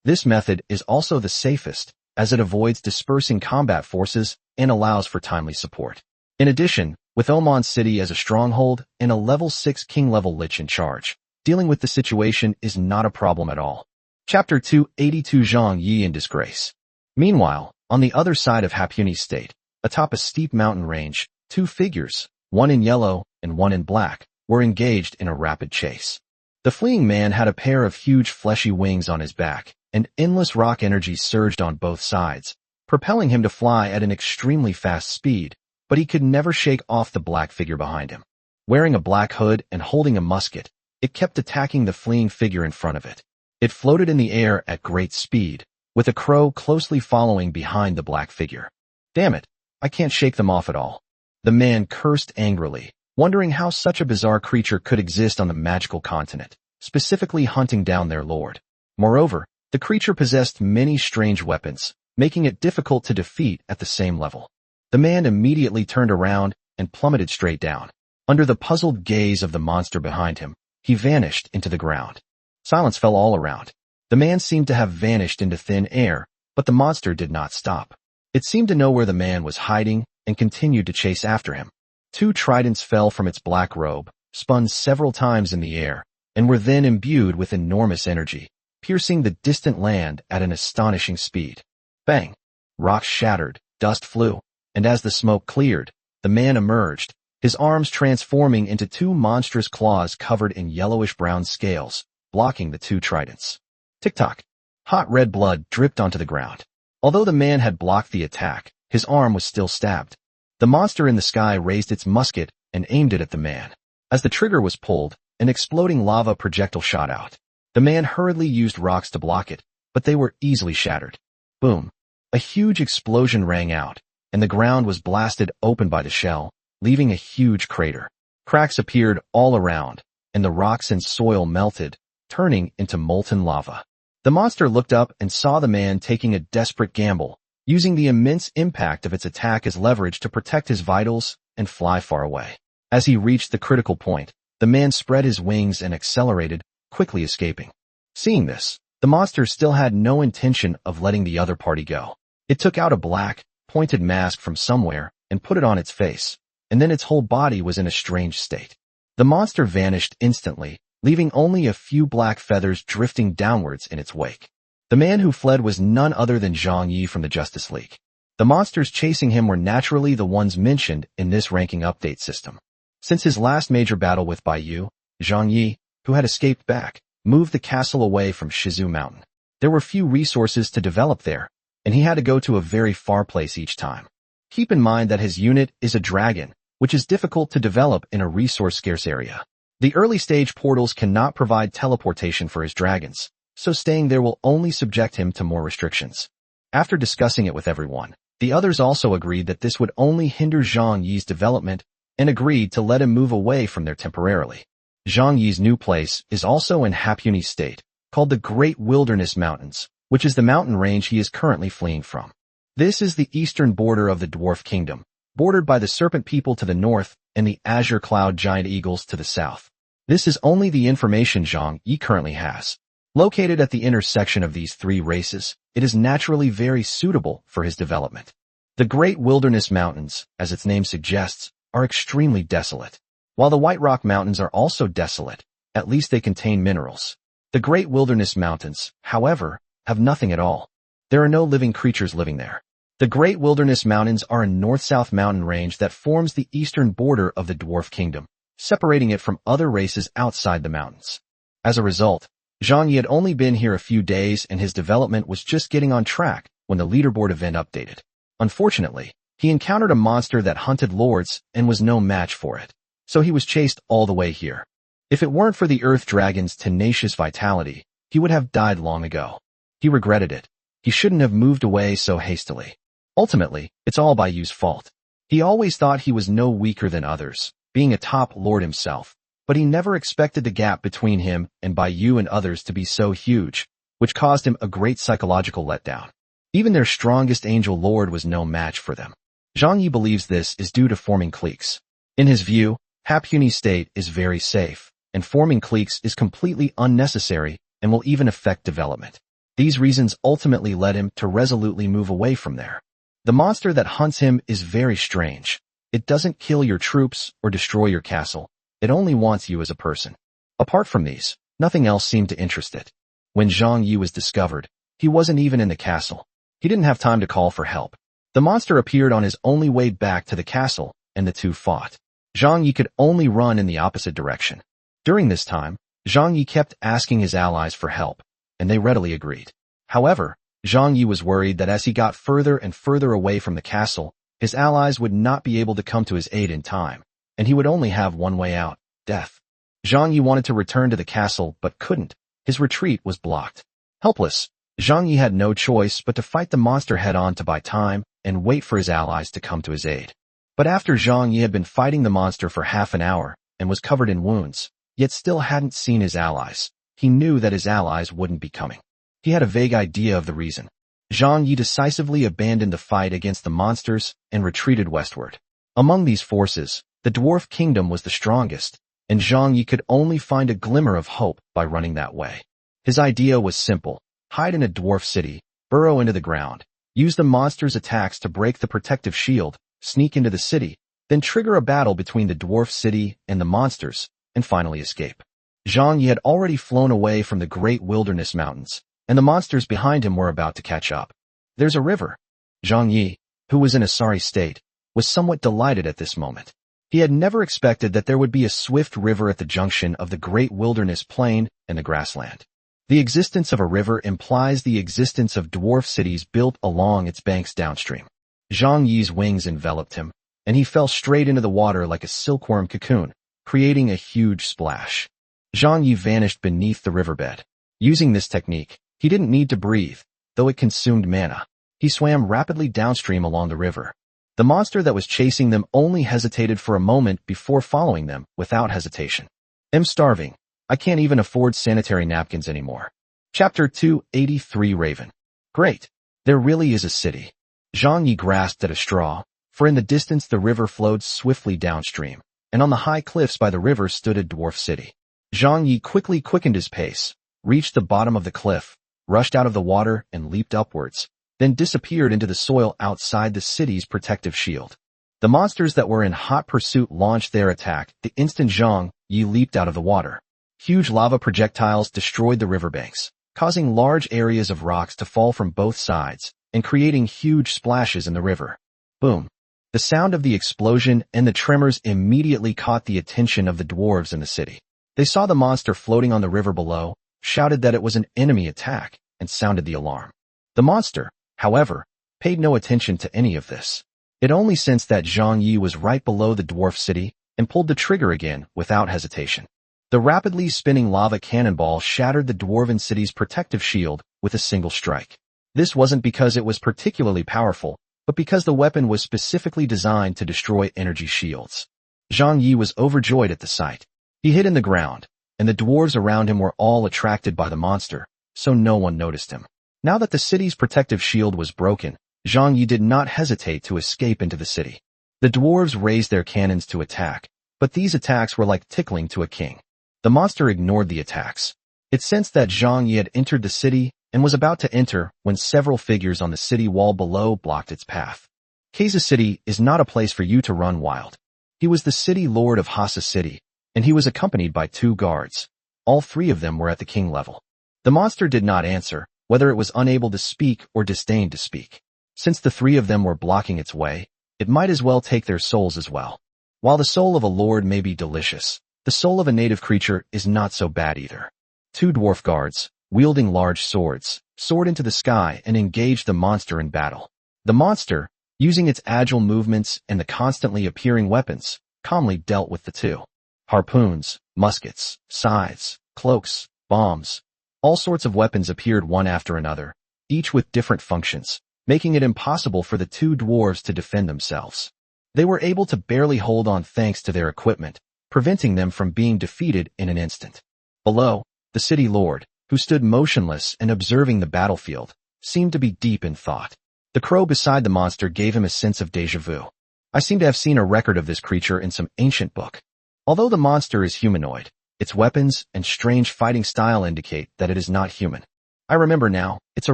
This method is also the safest, as it avoids dispersing combat forces and allows for timely support. In addition, with Oman City as a stronghold and a level 6 king-level lich in charge, dealing with the situation is not a problem at all. Chapter 282 Zhang Yi in disgrace. Meanwhile, on the other side of Hapuni State, atop a steep mountain range, two figures, one in yellow and one in black, were engaged in a rapid chase. The fleeing man had a pair of huge fleshy wings on his back, and endless rock energy surged on both sides, propelling him to fly at an extremely fast speed, but he could never shake off the black figure behind him. Wearing a black hood and holding a musket, it kept attacking the fleeing figure in front of it. It floated in the air at great speed, with a crow closely following behind the black figure. Damn it, I can't shake them off at all. The man cursed angrily, wondering how such a bizarre creature could exist on the magical continent, specifically hunting down their lord. Moreover, the creature possessed many strange weapons, making it difficult to defeat at the same level. The man immediately turned around and plummeted straight down. Under the puzzled gaze of the monster behind him, he vanished into the ground. Silence fell all around. The man seemed to have vanished into thin air, but the monster did not stop. It seemed to know where the man was hiding and continued to chase after him. Two tridents fell from its black robe, spun several times in the air, and were then imbued with enormous energy, piercing the distant land at an astonishing speed. Bang! Rocks shattered, dust flew, and as the smoke cleared, the man emerged, his arms transforming into two monstrous claws covered in yellowish-brown scales, blocking the two tridents. Tick-tock! Hot red blood dripped onto the ground. Although the man had blocked the attack, his arm was still stabbed. The monster in the sky raised its musket and aimed it at the man. As the trigger was pulled, an exploding lava projectile shot out. The man hurriedly used rocks to block it, but they were easily shattered. Boom! A huge explosion rang out, and the ground was blasted open by the shell, leaving a huge crater. Cracks appeared all around, and the rocks and soil melted, turning into molten lava. The monster looked up and saw the man taking a desperate gamble, using the immense impact of its attack as leverage to protect his vitals and fly far away. As he reached the critical point, the man spread his wings and accelerated, quickly escaping. Seeing this, the monster still had no intention of letting the other party go. It took out a black, pointed mask from somewhere and put it on its face, and then its whole body was in a strange state. The monster vanished instantly, leaving only a few black feathers drifting downwards in its wake. The man who fled was none other than Zhang Yi from the Justice League. The monsters chasing him were naturally the ones mentioned in this ranking update system. Since his last major battle with Bai Yu, Zhang Yi, who had escaped back, moved the castle away from Shizu Mountain. There were few resources to develop there, and he had to go to a very far place each time. Keep in mind that his unit is a dragon, which is difficult to develop in a resource-scarce area. The early-stage portals cannot provide teleportation for his dragons, so staying there will only subject him to more restrictions. After discussing it with everyone, the others also agreed that this would only hinder Zhang Yi's development and agreed to let him move away from there temporarily. Zhang Yi's new place is also in Hapuni State, called the Great Wilderness Mountains, which is the mountain range he is currently fleeing from. This is the eastern border of the Dwarf Kingdom, bordered by the Serpent People to the north and the Azure Cloud Giant Eagles to the south. This is only the information Zhang Yi currently has. Located at the intersection of these three races, it is naturally very suitable for his development. The Great Wilderness Mountains, as its name suggests, are extremely desolate. While the White Rock Mountains are also desolate, at least they contain minerals. The Great Wilderness Mountains, however, have nothing at all. There are no living creatures living there. The Great Wilderness Mountains are a north-south mountain range that forms the eastern border of the Dwarf Kingdom, separating it from other races outside the mountains. As a result, Zhang Yi had only been here a few days and his development was just getting on track when the leaderboard event updated. Unfortunately, he encountered a monster that hunted lords and was no match for it, so he was chased all the way here. If it weren't for the Earth Dragon's tenacious vitality, he would have died long ago. He regretted it. He shouldn't have moved away so hastily. Ultimately, it's all Bai Yu's fault. He always thought he was no weaker than others, being a top lord himself, but he never expected the gap between him and Bai Yu and others to be so huge, which caused him a great psychological letdown. Even their strongest angel lord was no match for them. Zhang Yi believes this is due to forming cliques. In his view, Hapuni State is very safe, and forming cliques is completely unnecessary and will even affect development. These reasons ultimately led him to resolutely move away from there. The monster that hunts him is very strange. It doesn't kill your troops or destroy your castle. It only wants you as a person. Apart from these, nothing else seemed to interest it. When Zhang Yi was discovered, he wasn't even in the castle. He didn't have time to call for help. The monster appeared on his only way back to the castle, and the two fought. Zhang Yi could only run in the opposite direction. During this time, Zhang Yi kept asking his allies for help, and they readily agreed. However, Zhang Yi was worried that as he got further and further away from the castle, his allies would not be able to come to his aid in time, and he would only have one way out, death. Zhang Yi wanted to return to the castle but couldn't. His retreat was blocked. Helpless, Zhang Yi had no choice but to fight the monster head-on to buy time and wait for his allies to come to his aid. But after Zhang Yi had been fighting the monster for half an hour and was covered in wounds, yet still hadn't seen his allies, he knew that his allies wouldn't be coming. He had a vague idea of the reason. Zhang Yi decisively abandoned the fight against the monsters and retreated westward. Among these forces, the Dwarf Kingdom was the strongest, and Zhang Yi could only find a glimmer of hope by running that way. His idea was simple: hide in a dwarf city, burrow into the ground, use the monsters' attacks to break the protective shield, sneak into the city, then trigger a battle between the dwarf city and the monsters, and finally escape. Zhang Yi had already flown away from the Great Wilderness Mountains, and the monsters behind him were about to catch up. There's a river. Zhang Yi, who was in a sorry state, was somewhat delighted at this moment. He had never expected that there would be a swift river at the junction of the Great Wilderness Plain and the grassland. The existence of a river implies the existence of dwarf cities built along its banks downstream. Zhang Yi's wings enveloped him, and he fell straight into the water like a silkworm cocoon, creating a huge splash. Zhang Yi vanished beneath the riverbed. Using this technique, he didn't need to breathe, though it consumed mana. He swam rapidly downstream along the river. The monster that was chasing them only hesitated for a moment before following them without hesitation. I'm starving. I can't even afford sanitary napkins anymore. Chapter 283 Raven. Great. There really is a city. Zhang Yi grasped at a straw, for in the distance the river flowed swiftly downstream, and on the high cliffs by the river stood a dwarf city. Zhang Yi quickly quickened his pace, reached the bottom of the cliff, rushed out of the water and leaped upwards, then disappeared into the soil outside the city's protective shield. The monsters that were in hot pursuit launched their attack the instant Zhang Yi leaped out of the water. Huge lava projectiles destroyed the riverbanks, causing large areas of rocks to fall from both sides and creating huge splashes in the river. Boom. The sound of the explosion and the tremors immediately caught the attention of the dwarves in the city. They saw the monster floating on the river below, shouted that it was an enemy attack, and sounded the alarm. The monster, however, paid no attention to any of this. It only sensed that Zhang Yi was right below the dwarf city and pulled the trigger again without hesitation. The rapidly spinning lava cannonball shattered the dwarven city's protective shield with a single strike. This wasn't because it was particularly powerful, but because the weapon was specifically designed to destroy energy shields. Zhang Yi was overjoyed at the sight. He hid in the ground, and the dwarves around him were all attracted by the monster, so no one noticed him. Now that the city's protective shield was broken, Zhang Yi did not hesitate to escape into the city. The dwarves raised their cannons to attack, but these attacks were like tickling to a king. The monster ignored the attacks. It sensed that Zhang Yi had entered the city and was about to enter when several figures on the city wall below blocked its path. Keza City is not a place for you to run wild. He was the city lord of Hasa City, and he was accompanied by 2 guards. All 3 of them were at the king level. The monster did not answer, whether it was unable to speak or disdained to speak. Since the 3 of them were blocking its way, it might as well take their souls as well. While the soul of a lord may be delicious, the soul of a native creature is not so bad either. 2 dwarf guards, wielding large swords, soared into the sky and engaged the monster in battle. The monster, using its agile movements and the constantly appearing weapons, calmly dealt with the 2. Harpoons, muskets, scythes, cloaks, bombs, all sorts of weapons appeared one after another, each with different functions, making it impossible for the 2 dwarves to defend themselves. They were able to barely hold on thanks to their equipment, preventing them from being defeated in an instant. Below, the city lord, who stood motionless and observing the battlefield, seemed to be deep in thought. The crow beside the monster gave him a sense of déjà vu. I seem to have seen a record of this creature in some ancient book. Although the monster is humanoid, its weapons and strange fighting style indicate that it is not human. I remember now, it's a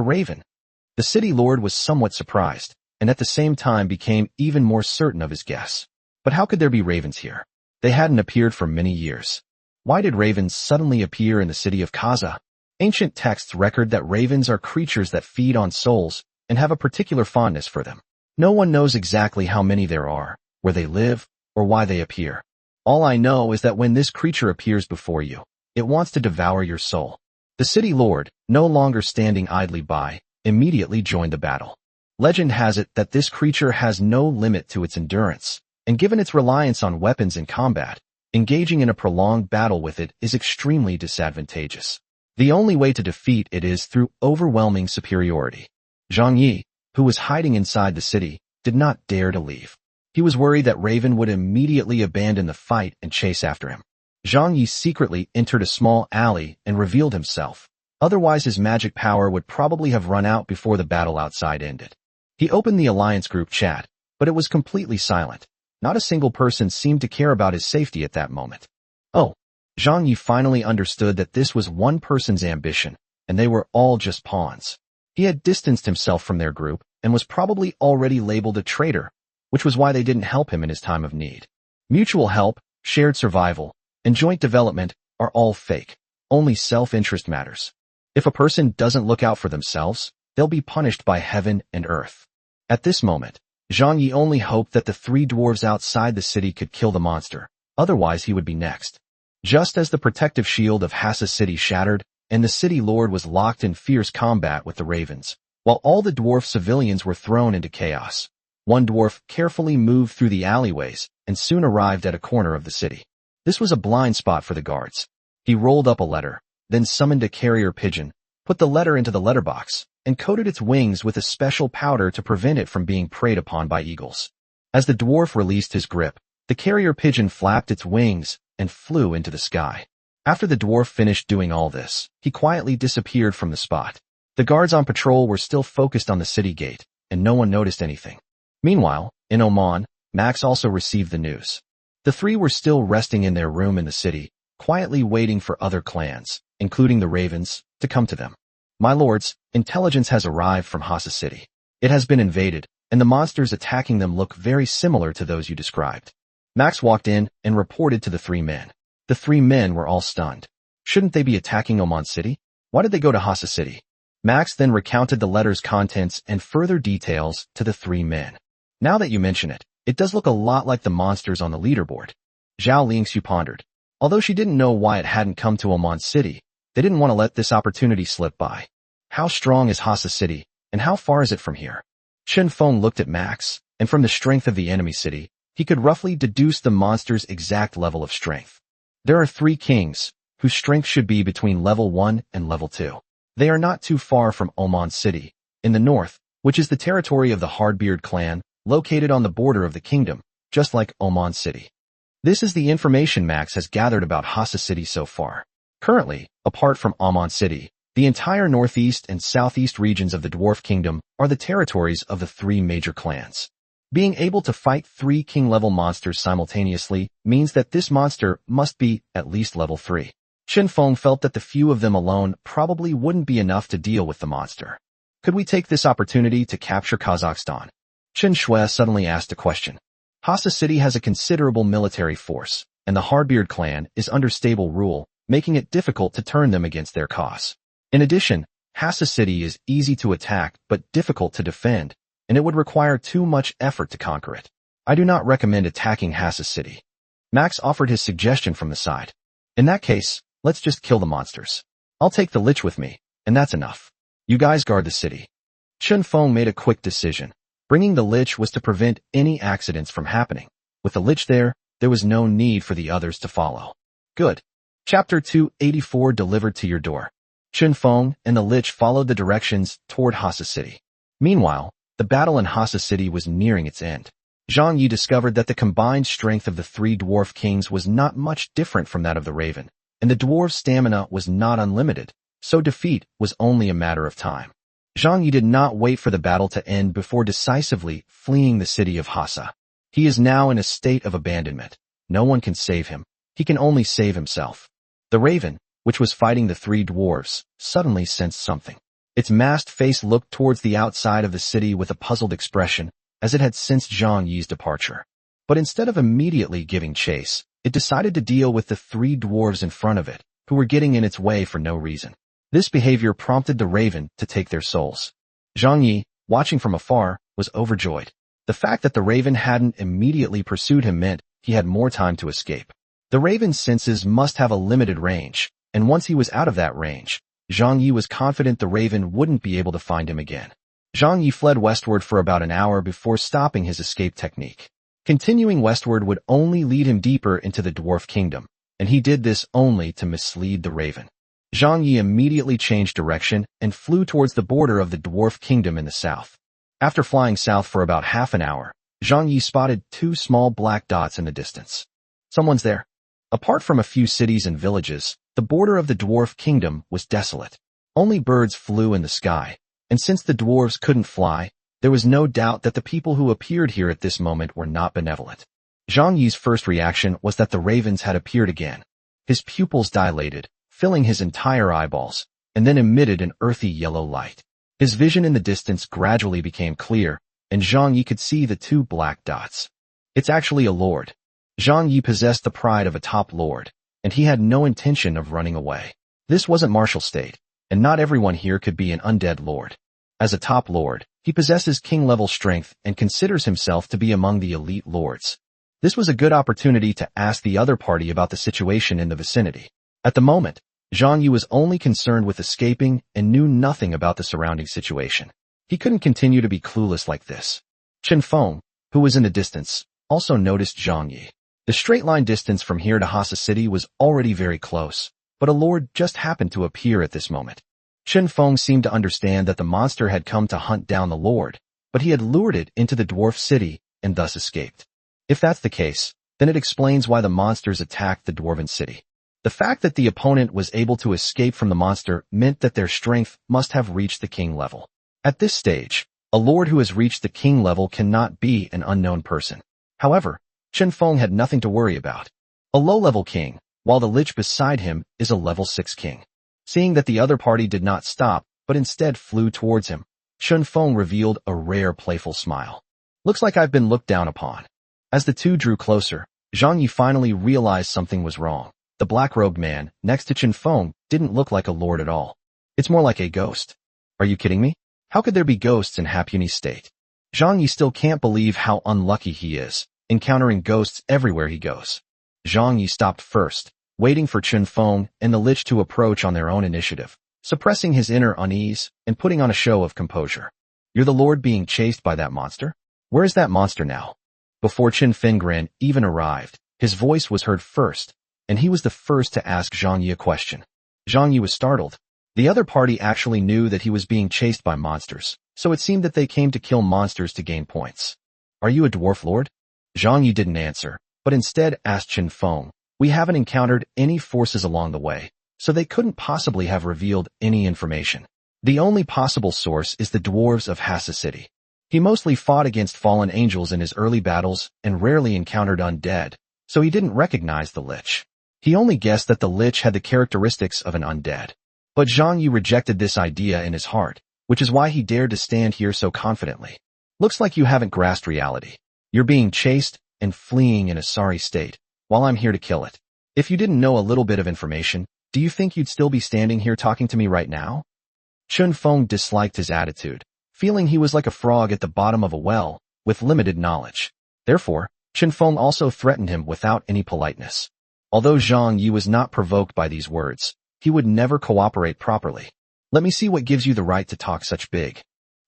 raven. The city lord was somewhat surprised, and at the same time became even more certain of his guess. But how could there be ravens here? They hadn't appeared for many years. Why did ravens suddenly appear in the city of Kaza? Ancient texts record that ravens are creatures that feed on souls and have a particular fondness for them. No one knows exactly how many there are, where they live, or why they appear. All I know is that when this creature appears before you, it wants to devour your soul. The city lord, no longer standing idly by, immediately joined the battle. Legend has it that this creature has no limit to its endurance, and given its reliance on weapons in combat, engaging in a prolonged battle with it is extremely disadvantageous. The only way to defeat it is through overwhelming superiority. Zhang Yi, who was hiding inside the city, did not dare to leave. He was worried that Raven would immediately abandon the fight and chase after him. Zhang Yi secretly entered a small alley and revealed himself. Otherwise his magic power would probably have run out before the battle outside ended. He opened the Alliance group chat, but it was completely silent. Not a single person seemed to care about his safety at that moment. Oh, Zhang Yi finally understood that this was one person's ambition, and they were all just pawns. He had distanced himself from their group and was probably already labeled a traitor, which was why they didn't help him in his time of need. Mutual help, shared survival, and joint development are all fake. Only self-interest matters. If a person doesn't look out for themselves, they'll be punished by heaven and earth. At this moment, Zhang Yi only hoped that the 3 dwarves outside the city could kill the monster, otherwise he would be next. Just as the protective shield of Hasa City shattered, and the city lord was locked in fierce combat with the ravens, while all the dwarf civilians were thrown into chaos. One dwarf carefully moved through the alleyways and soon arrived at a corner of the city. This was a blind spot for the guards. He rolled up a letter, then summoned a carrier pigeon, put the letter into the letterbox, and coated its wings with a special powder to prevent it from being preyed upon by eagles. As the dwarf released his grip, the carrier pigeon flapped its wings and flew into the sky. After the dwarf finished doing all this, he quietly disappeared from the spot. The guards on patrol were still focused on the city gate, and no one noticed anything. Meanwhile, in Oman, Max also received the news. The 3 were still resting in their room in the city, quietly waiting for other clans, including the Ravens, to come to them. My lords, intelligence has arrived from Hasa City. It has been invaded, and the monsters attacking them look very similar to those you described. Max walked in and reported to the 3 men. The 3 men were all stunned. Shouldn't they be attacking Oman City? Why did they go to Hasa City? Max then recounted the letter's contents and further details to the 3 men. Now that you mention it, it does look a lot like the monsters on the leaderboard. Zhao Lingxiu pondered. Although she didn't know why it hadn't come to Oman City, they didn't want to let this opportunity slip by. How strong is Hasa City, and how far is it from here? Chen Feng looked at Max, and from the strength of the enemy city, he could roughly deduce the monster's exact level of strength. There are 3 kings, whose strength should be between level 1 and level 2. They are not too far from Oman City, in the north, which is the territory of the Hardbeard clan, located on the border of the kingdom, just like Oman City. This is the information Max has gathered about Hasa City so far. Currently, apart from Oman City, the entire northeast and southeast regions of the Dwarf Kingdom are the territories of the 3 major clans. Being able to fight 3 king-level monsters simultaneously means that this monster must be at least level 3. Chen Feng felt that the few of them alone probably wouldn't be enough to deal with the monster. Could we take this opportunity to capture Kazakhstan? Chen Shui suddenly asked a question. Hasa City has a considerable military force, and the Hardbeard clan is under stable rule, making it difficult to turn them against their cause. In addition, Hasa City is easy to attack but difficult to defend, and it would require too much effort to conquer it. I do not recommend attacking Hasa City. Max offered his suggestion from the side. In that case, let's just kill the monsters. I'll take the Lich with me, and that's enough. You guys guard the city. Chen Feng made a quick decision. Bringing the Lich was to prevent any accidents from happening. With the Lich there was no need for the others to follow. Good. Chapter 284 delivered to your door. Chen Feng and the Lich followed the directions toward Hasa City. Meanwhile, the battle in Hasa City was nearing its end. Zhang Yi discovered that the combined strength of the 3 dwarf kings was not much different from that of the Raven, and the dwarves' stamina was not unlimited, so defeat was only a matter of time. Zhang Yi did not wait for the battle to end before decisively fleeing the city of Hasa. He is now in a state of abandonment. No one can save him. He can only save himself. The Raven, which was fighting the 3 dwarves, suddenly sensed something. Its masked face looked towards the outside of the city with a puzzled expression, as it had sensed Zhang Yi's departure. But instead of immediately giving chase, it decided to deal with the 3 dwarves in front of it, who were getting in its way for no reason. This behavior prompted the Raven to take their souls. Zhang Yi, watching from afar, was overjoyed. The fact that the Raven hadn't immediately pursued him meant he had more time to escape. The Raven's senses must have a limited range, and once he was out of that range, Zhang Yi was confident the Raven wouldn't be able to find him again. Zhang Yi fled westward for about an hour before stopping his escape technique. Continuing westward would only lead him deeper into the Dwarf Kingdom, and he did this only to mislead the Raven. Zhang Yi immediately changed direction and flew towards the border of the Dwarf Kingdom in the south. After flying south for about half an hour, Zhang Yi spotted 2 small black dots in the distance. Someone's there. Apart from a few cities and villages, the border of the Dwarf Kingdom was desolate. Only birds flew in the sky, and since the dwarves couldn't fly, there was no doubt that the people who appeared here at this moment were not benevolent. Zhang Yi's first reaction was that the ravens had appeared again. His pupils dilated, filling his entire eyeballs, and then emitted an earthy yellow light. His vision in the distance gradually became clear, and Zhang Yi could see the 2 black dots. It's actually a lord. Zhang Yi possessed the pride of a top lord, and he had no intention of running away. This wasn't martial state, and not everyone here could be an undead lord. As a top lord, he possesses king-level strength and considers himself to be among the elite lords. This was a good opportunity to ask the other party about the situation in the vicinity. At the moment, Zhang Yi was only concerned with escaping and knew nothing about the surrounding situation. He couldn't continue to be clueless like this. Chen Feng, who was in the distance, also noticed Zhang Yi. The straight-line distance from here to Hasa City was already very close, but a lord just happened to appear at this moment. Chen Feng seemed to understand that the monster had come to hunt down the lord, but he had lured it into the dwarf city and thus escaped. If that's the case, then it explains why the monsters attacked the dwarven city. The fact that the opponent was able to escape from the monster meant that their strength must have reached the king level. At this stage, a lord who has reached the king level cannot be an unknown person. However, Chen Feng had nothing to worry about. A low-level king, while the lich beside him is a level 6 king. Seeing that the other party did not stop, but instead flew towards him, Chen Feng revealed a rare playful smile. Looks like I've been looked down upon. As the 2 drew closer, Zhang Yi finally realized something was wrong. The black-robed man, next to Chen Feng, didn't look like a lord at all. It's more like a ghost. Are you kidding me? How could there be ghosts in Hapuni's state? Zhang Yi still can't believe how unlucky he is, encountering ghosts everywhere he goes. Zhang Yi stopped first, waiting for Chen Feng and the lich to approach on their own initiative. suppressing his inner unease and putting on a show of composure. You're the lord being chased by that monster? Where is that monster now? Before Qin Fengran even arrived, his voice was heard first, and he was the first to ask Zhang Yi a question. Zhang Yi was startled. The other party actually knew that he was being chased by monsters, so it seemed that they came to kill monsters to gain points. Are you a dwarf lord? Zhang Yi didn't answer, but instead asked Qin Feng. We haven't encountered any forces along the way, so they couldn't possibly have revealed any information. The only possible source is the dwarves of Hassa City. He mostly fought against fallen angels in his early battles and rarely encountered undead, so he didn't recognize the Lich. He only guessed that the Lich had the characteristics of an undead. But Zhang Yi rejected this idea in his heart, which is why he dared to stand here so confidently. Looks like you haven't grasped reality. You're being chased and fleeing in a sorry state, while I'm here to kill it. If you didn't know a little bit of information, do you think you'd still be standing here talking to me right now? Qin Feng disliked his attitude, feeling he was like a frog at the bottom of a well, with limited knowledge. Therefore, Qin Feng also threatened him without any politeness. Although Zhang Yi was not provoked by these words, he would never cooperate properly. Let me see what gives you the right to talk such big.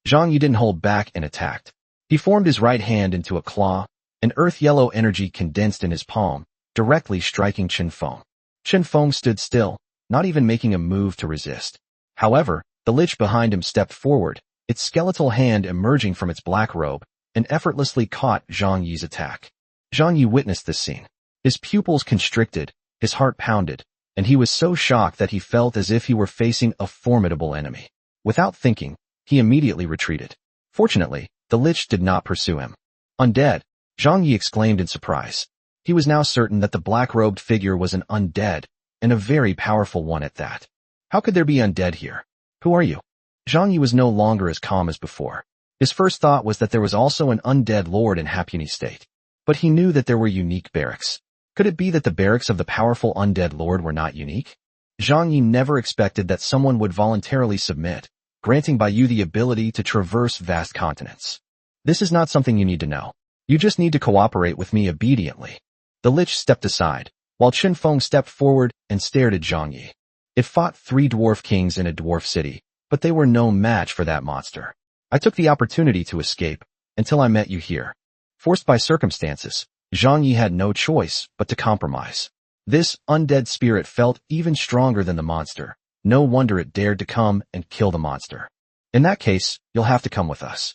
Zhang Yi didn't hold back and attacked. He formed his right hand into a claw, and earth-yellow energy condensed in his palm, directly striking Qin Feng. Qin Feng stood still, not even making a move to resist. However, the Lich behind him stepped forward, its skeletal hand emerging from its black robe, and effortlessly caught Zhang Yi's attack. Zhang Yi witnessed this scene. His pupils constricted, his heart pounded, and he was so shocked that he felt as if he were facing a formidable enemy. Without thinking, he immediately retreated. Fortunately, the Lich did not pursue him. Undead, Zhang Yi exclaimed in surprise. He was now certain that the black-robed figure was an undead, and a very powerful one at that. How could there be undead here? Who are you? Zhang Yi was no longer as calm as before. His first thought was that there was also an undead lord in Hapuni State. But he knew that there were unique barracks. Could it be that the barracks of the powerful undead lord were not unique? Zhang Yi never expected that someone would voluntarily submit, granting Baiyu the ability to traverse vast continents. This is not something you need to know. You just need to cooperate with me obediently. The Lich stepped aside, while Qin Feng stepped forward and stared at Zhang Yi. It fought 3 dwarf kings in a dwarf city, but they were no match for that monster. I took the opportunity to escape, until I met you here. Forced by circumstances, Zhang Yi had no choice but to compromise. This undead spirit felt even stronger than the monster. No wonder it dared to come and kill the monster. In that case, you'll have to come with us.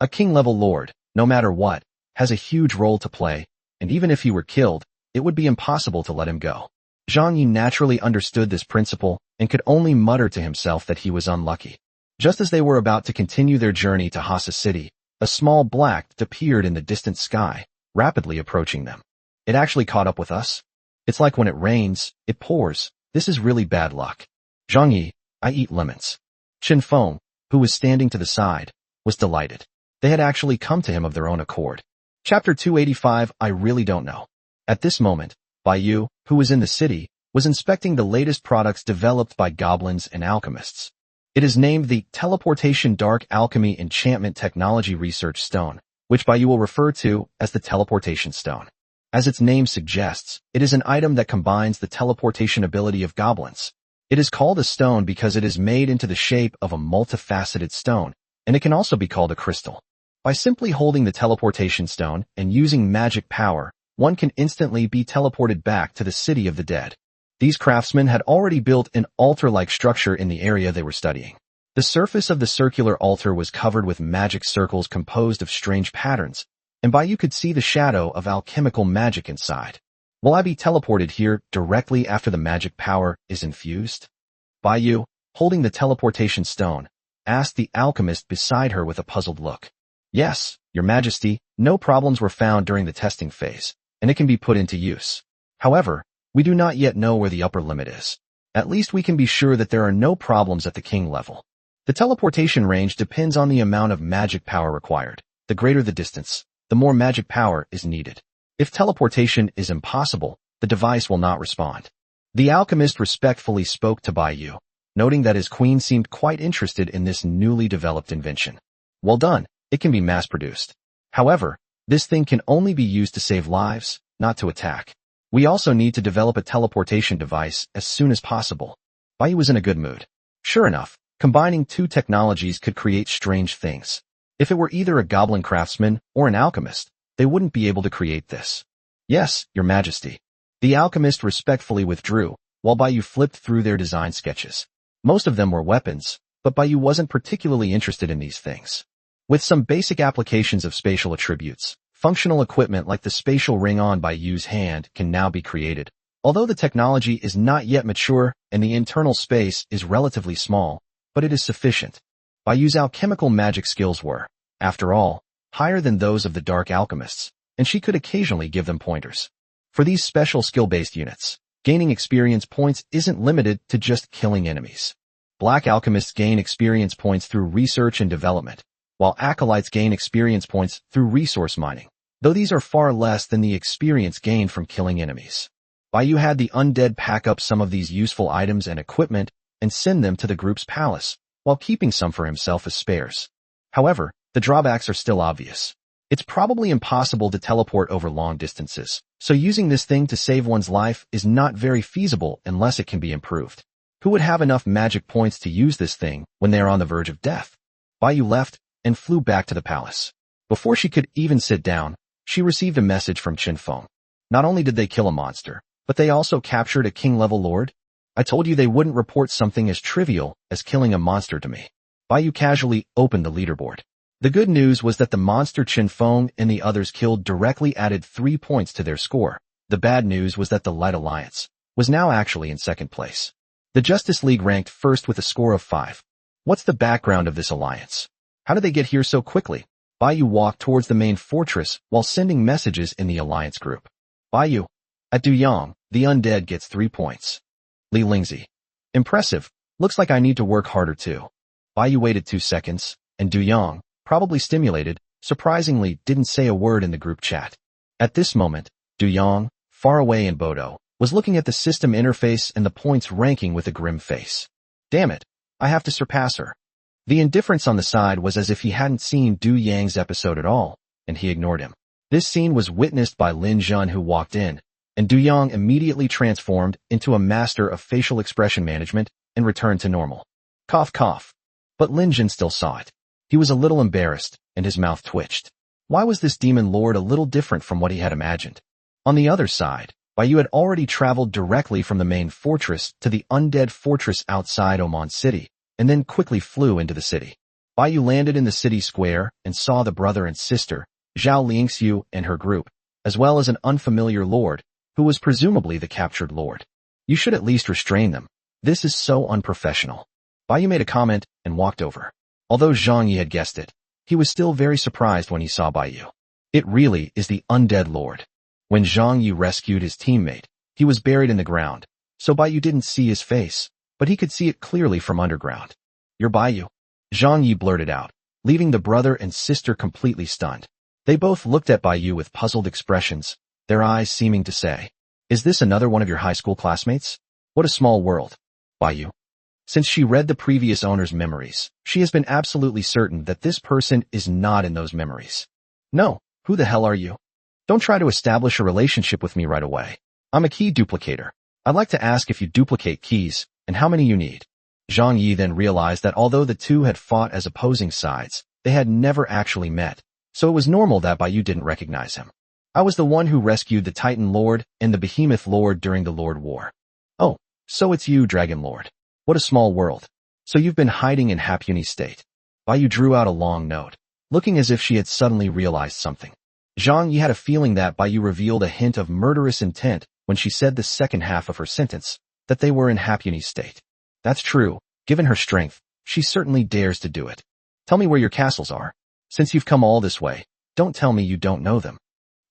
A king-level lord, no matter what, has a huge role to play, and even if he were killed, it would be impossible to let him go. Zhang Yi naturally understood this principle and could only mutter to himself that he was unlucky. Just as they were about to continue their journey to Hassa City, a small black appeared in the distant sky, rapidly approaching them. It actually caught up with us? It's like when it rains, it pours. This is really bad luck. Zhang Yi, I eat lemons. Qin Feng, who was standing to the side, was delighted. They had actually come to him of their own accord. Chapter 285, I really don't know. At this moment, Baiyu, who was in the city, was inspecting the latest products developed by goblins and alchemists. It is named the Teleportation Dark Alchemy Enchantment Technology Research Stone, which Baiyu will refer to as the Teleportation Stone. As its name suggests, it is an item that combines the teleportation ability of goblins. It is called a stone because it is made into the shape of a multifaceted stone, and it can also be called a crystal. By simply holding the teleportation stone and using magic power, one can instantly be teleported back to the city of the dead. These craftsmen had already built an altar-like structure in the area they were studying. The surface of the circular altar was covered with magic circles composed of strange patterns, and Baiyu could see the shadow of alchemical magic inside. Will I be teleported here directly after the magic power is infused? Baiyu, holding the teleportation stone, asked the alchemist beside her with a puzzled look. Yes, Your Majesty, no problems were found during the testing phase, and it can be put into use. However, we do not yet know where the upper limit is. At least we can be sure that there are no problems at the king level. The teleportation range depends on the amount of magic power required. The greater the distance, the more magic power is needed. If teleportation is impossible, the device will not respond. The alchemist respectfully spoke to Baiyu, noting that his queen seemed quite interested in this newly developed invention. Well done, it can be mass-produced. However, this thing can only be used to save lives, not to attack. We also need to develop a teleportation device as soon as possible. Baiyu was in a good mood. Sure enough, combining two technologies could create strange things. If it were either a goblin craftsman or an alchemist, they wouldn't be able to create this. Yes, your majesty. The alchemist respectfully withdrew, while Baiyu flipped through their design sketches. Most of them were weapons, but Baiyu wasn't particularly interested in these things. With some basic applications of spatial attributes, functional equipment like the spatial ring on Baiyu's hand can now be created. Although the technology is not yet mature and the internal space is relatively small, but it is sufficient. Baiyu's alchemical magic skills were, after all, higher than those of the dark alchemists, and she could occasionally give them pointers. For these special skill-based units, gaining experience points isn't limited to just killing enemies. Black alchemists gain experience points through research and development, while acolytes gain experience points through resource mining, though these are far less than the experience gained from killing enemies. Baiyu had the undead pack up some of these useful items and equipment and send them to the group's palace, while keeping some for himself as spares. However, the drawbacks are still obvious. It's probably impossible to teleport over long distances, so using this thing to save one's life is not very feasible unless it can be improved. Who would have enough magic points to use this thing when they are on the verge of death? Baiyu left and flew back to the palace. Before she could even sit down, she received a message from Qin Feng. Not only did they kill a monster, but they also captured a king-level lord. I told you they wouldn't report something as trivial as killing a monster to me. Baiyu casually opened the leaderboard. The good news was that the monster Qin Feng and the others killed directly added 3 points to their score. The bad news was that the Light Alliance was now actually in second place. The Justice League ranked first with a score of 5. What's the background of this alliance? How did they get here so quickly? Baiyu walked towards the main fortress while sending messages in the alliance group. Baiyu. At Duyang, the undead gets 3 points. Li Lingzi. Impressive. Looks like I need to work harder too. Baiyu waited 2 seconds, and Duyang, probably stimulated, surprisingly didn't say a word in the group chat. At this moment, Duyang, far away in Bodo, was looking at the system interface and the points ranking with a grim face. Damn it, I have to surpass her. The indifference on the side was as if he hadn't seen Du Yang's episode at all, and he ignored him. This scene was witnessed by Lin Jun, who walked in, and Du Yang immediately transformed into a master of facial expression management and returned to normal. Cough cough. But Lin Jun still saw it. He was a little embarrassed, and his mouth twitched. Why was this demon lord a little different from what he had imagined? On the other side, Baiyu had already traveled directly from the main fortress to the undead fortress outside Oman City, and then quickly flew into the city. Baiyu landed in the city square and saw the brother and sister, Zhao Lingxiu and her group, as well as an unfamiliar lord, who was presumably the captured lord. You should at least restrain them. This is so unprofessional. Baiyu made a comment and walked over. Although Zhang Yi had guessed it, he was still very surprised when he saw Baiyu. It really is the undead lord. When Zhang Yi rescued his teammate, he was buried in the ground, so Baiyu didn't see his face, but he could see it clearly from underground. You're Baiyu? Zhang Yi blurted out, leaving the brother and sister completely stunned. They both looked at Baiyu with puzzled expressions, their eyes seeming to say, is this another one of your high school classmates? What a small world. Baiyu. Since she read the previous owner's memories, she has been absolutely certain that this person is not in those memories. No, who the hell are you? Don't try to establish a relationship with me right away. I'm a key duplicator. I'd like to ask if you duplicate keys, and how many you need. Zhang Yi then realized that although the two had fought as opposing sides, they had never actually met, so it was normal that Baiyu didn't recognize him. I was the one who rescued the Titan Lord and the Behemoth Lord during the Lord War. Oh, so it's you, Dragon Lord. What a small world. So you've been hiding in Hapuni State. Baiyu drew out a long note, looking as if she had suddenly realized something. Zhang Yi had a feeling that Baiyu revealed a hint of murderous intent when she said the second half of her sentence, that they were in Hapuni State. That's true. Given her strength, she certainly dares to do it. Tell me where your castles are. Since you've come all this way, don't tell me you don't know them.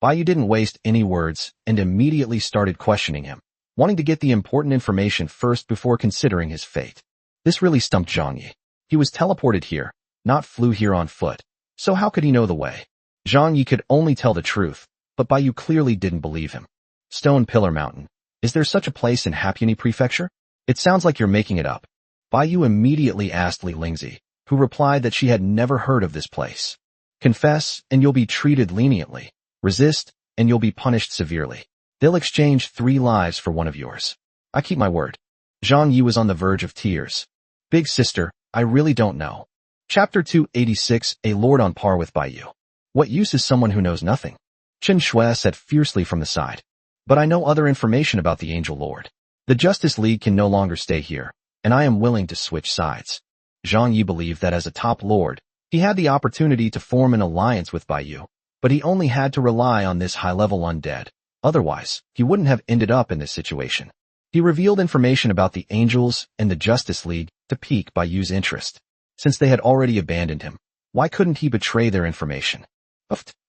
Baiyu didn't waste any words and immediately started questioning him, wanting to get the important information first before considering his fate. This really stumped Zhang Yi. He was teleported here, not flew here on foot, so how could he know the way? Zhang Yi could only tell the truth, but Baiyu clearly didn't believe him. Stone Pillar Mountain. Is there such a place in Hapuni Prefecture? It sounds like you're making it up. Baiyu immediately asked Li Lingzi, who replied that she had never heard of this place. Confess, and you'll be treated leniently. Resist, and you'll be punished severely. They'll exchange 3 lives for one of yours. I keep my word. Zhang Yi was on the verge of tears. Big sister, I really don't know. Chapter 286, A Lord on Par with Baiyu. What use is someone who knows nothing? Chen Shui said fiercely from the side. But I know other information about the Angel Lord. The Justice League can no longer stay here, and I am willing to switch sides. Zhang Yi believed that as a top lord, he had the opportunity to form an alliance with Baiyu, but he only had to rely on this high-level undead. Otherwise, he wouldn't have ended up in this situation. He revealed information about the Angels and the Justice League to pique Baiyu's interest. Since they had already abandoned him, why couldn't he betray their information?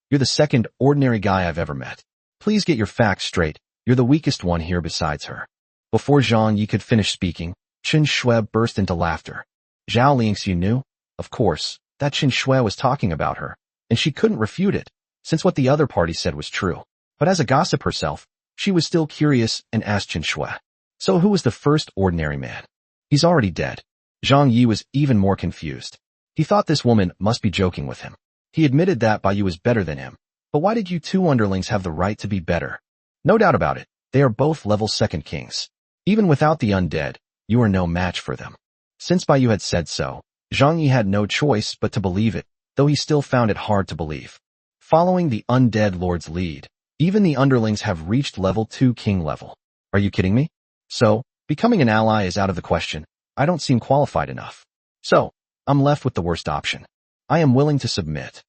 You're the second ordinary guy I've ever met. Please get your facts straight. You're the weakest one here besides her. Before Zhang Yi could finish speaking, Chen Shui burst into laughter. Zhao Lingxu knew, of course, that Chen Shui was talking about her, and she couldn't refute it, since what the other party said was true. But as a gossip herself, she was still curious and asked Chen Shui. So who was the first ordinary man? He's already dead. Zhang Yi was even more confused. He thought this woman must be joking with him. He admitted that Baiyu was better than him. But why did you two underlings have the right to be better? No doubt about it, they are both level 2nd kings. Even without the undead, you are no match for them. Since Baiyu had said so, Zhang Yi had no choice but to believe it, though he still found it hard to believe. Following the undead lord's lead, even the underlings have reached level 2 king level. Are you kidding me? So, becoming an ally is out of the question. I don't seem qualified enough. So, I'm left with the worst option. I am willing to submit.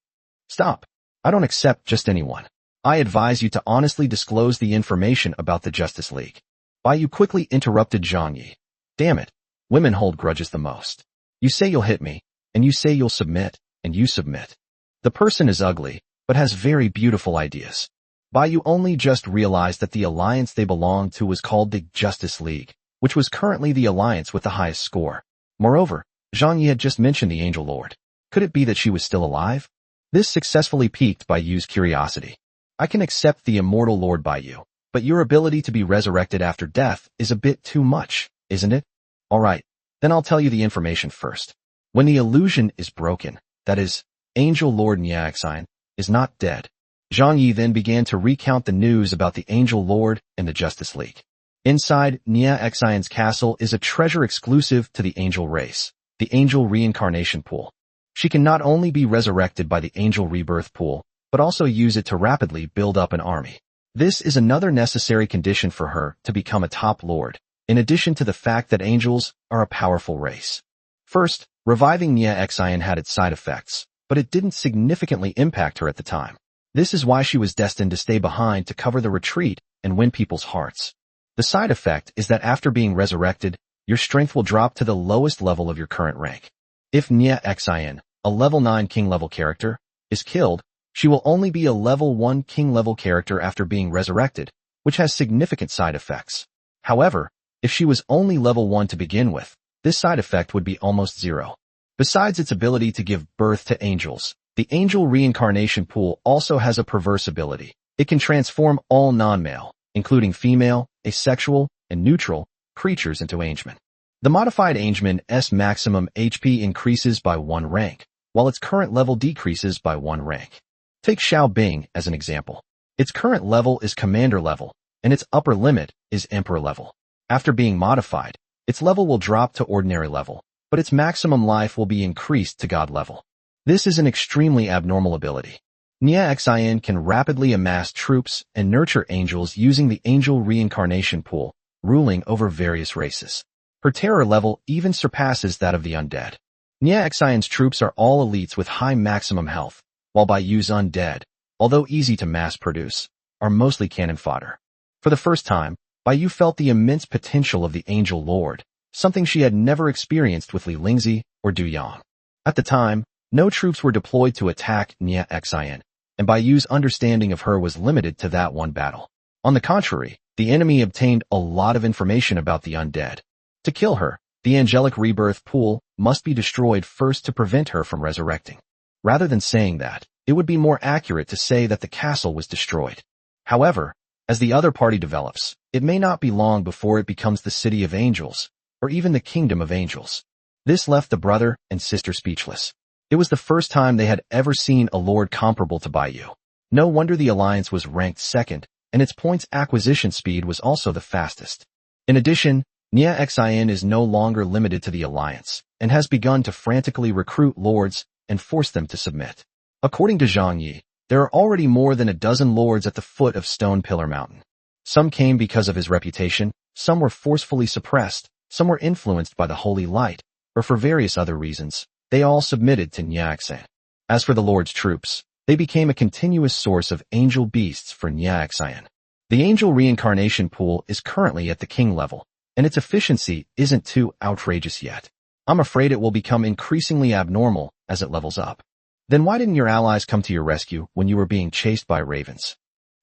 Stop. I don't accept just anyone. I advise you to honestly disclose the information about the Justice League. Baiyu quickly interrupted Zhang Yi. Damn it. Women hold grudges the most. You say you'll hit me, and you say you'll submit, and you submit. The person is ugly, but has very beautiful ideas. Baiyu only just realized that the alliance they belonged to was called the Justice League, which was currently the alliance with the highest score. Moreover, Zhang Yi had just mentioned the Angel Lord. Could it be that she was still alive? This successfully piqued Baiyu's curiosity. I can accept the immortal Lord Baiyu, but your ability to be resurrected after death is a bit too much, isn't it? Alright, then I'll tell you the information first. When the illusion is broken, that is, Angel Lord Niaxine is not dead. Zhang Yi then began to recount the news about the Angel Lord and the Justice League. Inside Niaxine's castle is a treasure exclusive to the angel race, the Angel Reincarnation Pool. She can not only be resurrected by the Angel Rebirth Pool, but also use it to rapidly build up an army. This is another necessary condition for her to become a top lord, in addition to the fact that angels are a powerful race. First, reviving Niaxine had its side effects, but it didn't significantly impact her at the time. This is why she was destined to stay behind to cover the retreat and win people's hearts. The side effect is that after being resurrected, your strength will drop to the lowest level of your current rank. If Niaxine, a level 9 king level character, is killed, she will only be a level 1 king level character after being resurrected, which has significant side effects. However, if she was only level 1 to begin with, this side effect would be almost zero. Besides its ability to give birth to angels, the Angel Reincarnation Pool also has a perverse ability. It can transform all non-male, including female, asexual, and neutral, creatures into Angemen. The modified Angeman's maximum HP increases by 1 rank, while its current level decreases by 1 rank. Take Xiao Bing as an example. Its current level is commander level, and its upper limit is emperor level. After being modified, its level will drop to ordinary level, but its maximum life will be increased to god level. This is an extremely abnormal ability. Niaxine can rapidly amass troops and nurture angels using the Angel Reincarnation Pool, ruling over various races. Her terror level even surpasses that of the undead. Niaxine's troops are all elites with high maximum health, while Baiyu's undead, although easy to mass produce, are mostly cannon fodder. For the first time, Baiyu felt the immense potential of the Angel Lord, something she had never experienced with Li Lingzi or Du Yang. At the time, no troops were deployed to attack Niaxine, and Baiyu's understanding of her was limited to that one battle. On the contrary, the enemy obtained a lot of information about the undead. To kill her, the Angelic Rebirth Pool must be destroyed first to prevent her from resurrecting. Rather than saying that, it would be more accurate to say that the castle was destroyed. However, as the other party develops, it may not be long before it becomes the City of Angels, or even the Kingdom of Angels. This left the brother and sister speechless. It was the first time they had ever seen a lord comparable to Baiyu. No wonder the alliance was ranked second, and its points acquisition speed was also the fastest. In addition, Nia Xin is no longer limited to the alliance, and has begun to frantically recruit lords and force them to submit. According to Zhang Yi, there are already more than a dozen lords at the foot of Stone Pillar Mountain. Some came because of his reputation, some were forcefully suppressed, some were influenced by the holy light, or for various other reasons. They all submitted to Nia Xin. As for the lord's troops, they became a continuous source of angel beasts for Nia Xin. The angel reincarnation pool is currently at the king level, and its efficiency isn't too outrageous yet. I'm afraid it will become increasingly abnormal as it levels up. Then why didn't your allies come to your rescue when you were being chased by ravens?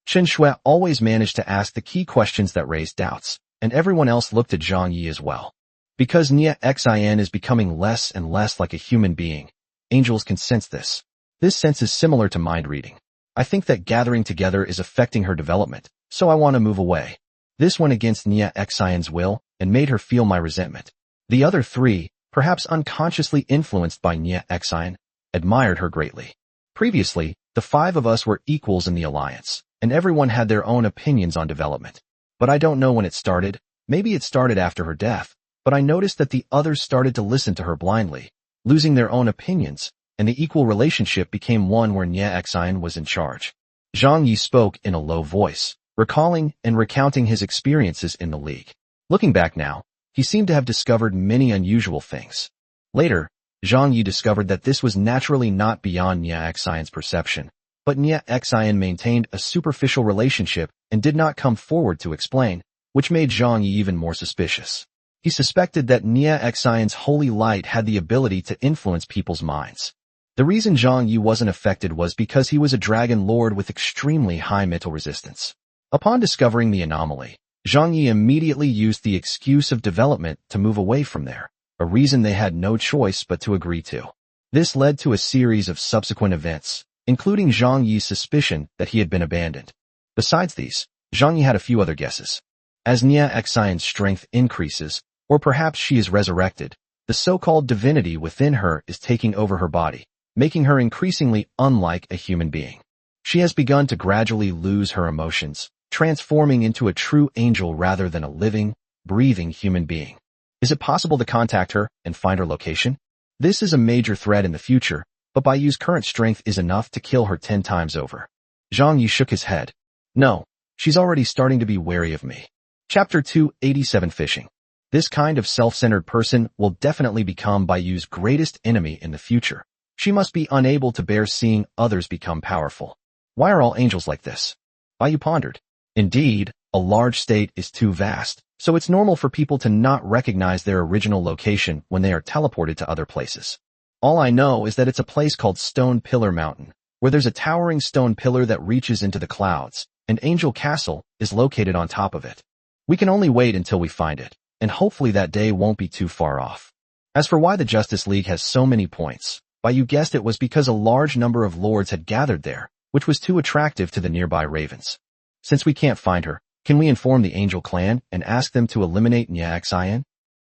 Chen Shui always managed to ask the key questions that raised doubts, and everyone else looked at Zhang Yi as well. Because Nia Xin is becoming less and less like a human being, angels can sense this. This sense is similar to mind reading. I think that gathering together is affecting her development, so I want to move away. This went against Nia Xin's will and made her feel my resentment. The other three, perhaps unconsciously influenced by Nia Xin, admired her greatly. Previously, the five of us were equals in the alliance, and everyone had their own opinions on development. But I don't know when it started. Maybe it started after her death, but I noticed that the others started to listen to her blindly, losing their own opinions, and the equal relationship became one where Nia Xin was in charge. Zhang Yi spoke in a low voice, recalling and recounting his experiences in the league. Looking back now, he seemed to have discovered many unusual things. Later, Zhang Yi discovered that this was naturally not beyond Nia Xin's perception, but Nia Xin maintained a superficial relationship and did not come forward to explain, which made Zhang Yi even more suspicious. He suspected that Nia Xin's holy light had the ability to influence people's minds. The reason Zhang Yi wasn't affected was because he was a dragon lord with extremely high mental resistance. Upon discovering the anomaly, Zhang Yi immediately used the excuse of development to move away from there, a reason they had no choice but to agree to. This led to a series of subsequent events, including Zhang Yi's suspicion that he had been abandoned. Besides these, Zhang Yi had a few other guesses. As Nia Xin's strength increases, or perhaps she is resurrected, the so-called divinity within her is taking over her body, making her increasingly unlike a human being. She has begun to gradually lose her emotions, transforming into a true angel rather than a living, breathing human being. Is it possible to contact her and find her location? This is a major threat in the future, but Bai Yu's current strength is enough to kill her 10 times over. Zhang Yi shook his head. No, she's already starting to be wary of me. Chapter 287 Fishing. This kind of self-centered person will definitely become Bai Yu's greatest enemy in the future. She must be unable to bear seeing others become powerful. Why are all angels like this? Bai Yu pondered. Indeed, a large state is too vast, so it's normal for people to not recognize their original location when they are teleported to other places. All I know is that it's a place called Stone Pillar Mountain, where there's a towering stone pillar that reaches into the clouds, and Angel Castle is located on top of it. We can only wait until we find it, and hopefully that day won't be too far off. As for why the Justice League has so many points, Bai Yu guessed it was because a large number of lords had gathered there, which was too attractive to the nearby ravens. Since we can't find her, can we inform the Angel Clan and ask them to eliminate Nia Xin?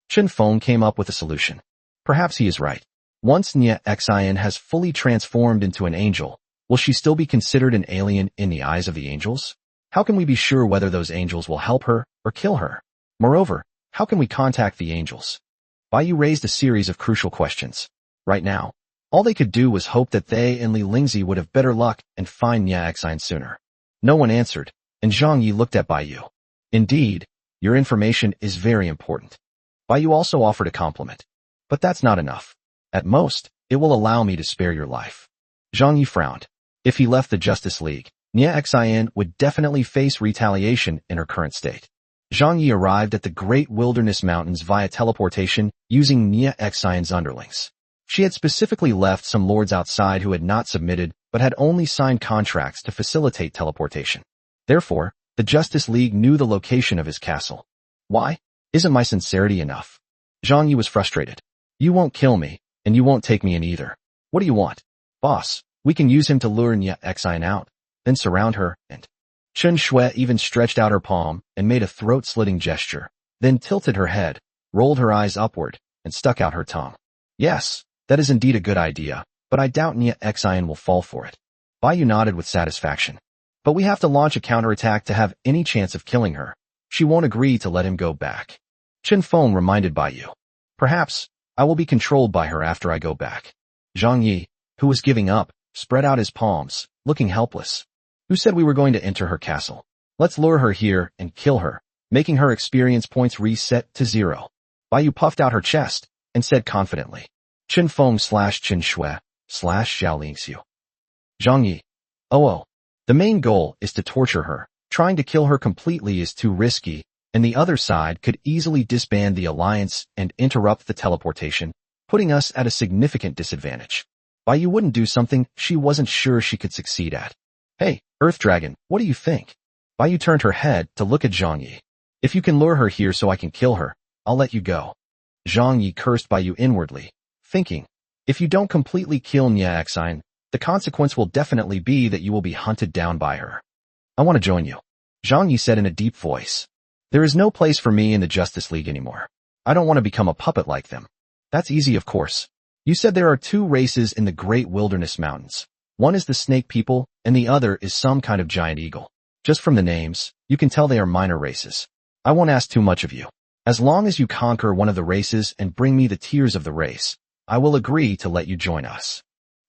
Chen Feng came up with a solution. Perhaps he is right. Once Nia Xin has fully transformed into an angel, will she still be considered an alien in the eyes of the angels? How can we be sure whether those angels will help her or kill her? Moreover, how can we contact the angels? Bai Yu raised a series of crucial questions. Right now, all they could do was hope that they and Li Lingzi would have better luck and find Nia Xin sooner. No one answered, and Zhang Yi looked at Bai Yu. Indeed, your information is very important. Bai Yu also offered a compliment. But that's not enough. At most, it will allow me to spare your life. Zhang Yi frowned. If he left the Justice League, Nia Xin would definitely face retaliation in her current state. Zhang Yi arrived at the Great Wilderness Mountains via teleportation using Nia Xin's underlings. She had specifically left some lords outside who had not submitted but had only signed contracts to facilitate teleportation. Therefore, the Justice League knew the location of his castle. Why? Isn't my sincerity enough? Zhang Yi was frustrated. You won't kill me, and you won't take me in either. What do you want? Boss, we can use him to lure Nia Xin out, then surround her, and... Chen Shui even stretched out her palm and made a throat-slitting gesture, then tilted her head, rolled her eyes upward, and stuck out her tongue. Yes, that is indeed a good idea, but I doubt Nia Xin will fall for it. Bai Yu nodded with satisfaction. But we have to launch a counterattack to have any chance of killing her. She won't agree to let him go back. Chen Feng reminded Bai Yu. Perhaps I will be controlled by her after I go back. Zhang Yi, who was giving up, spread out his palms, looking helpless. Who said we were going to enter her castle? Let's lure her here and kill her, making her experience points reset to 0. Bai Yu puffed out her chest and said confidently. Chen Feng / Chen Shui / Xiao Lingxiu. Zhang Yi. Oh. The main goal is to torture her. Trying to kill her completely is too risky, and the other side could easily disband the alliance and interrupt the teleportation, putting us at a significant disadvantage. Bai Yu wouldn't do something she wasn't sure she could succeed at. Hey, Earth Dragon, what do you think? Bai Yu turned her head to look at Zhang Yi. If you can lure her here so I can kill her, I'll let you go. Zhang Yi cursed Bai Yu inwardly, thinking, if you don't completely kill Nia Xian, the consequence will definitely be that you will be hunted down by her. I want to join you, Zhang Yi said in a deep voice. There is no place for me in the Justice League anymore. I don't want to become a puppet like them. That's easy, of course. You said there are 2 races in the Great Wilderness Mountains. One is the Snake People, and the other is some kind of giant eagle. Just from the names, you can tell they are minor races. I won't ask too much of you. As long as you conquer one of the races and bring me the tears of the race, I will agree to let you join us.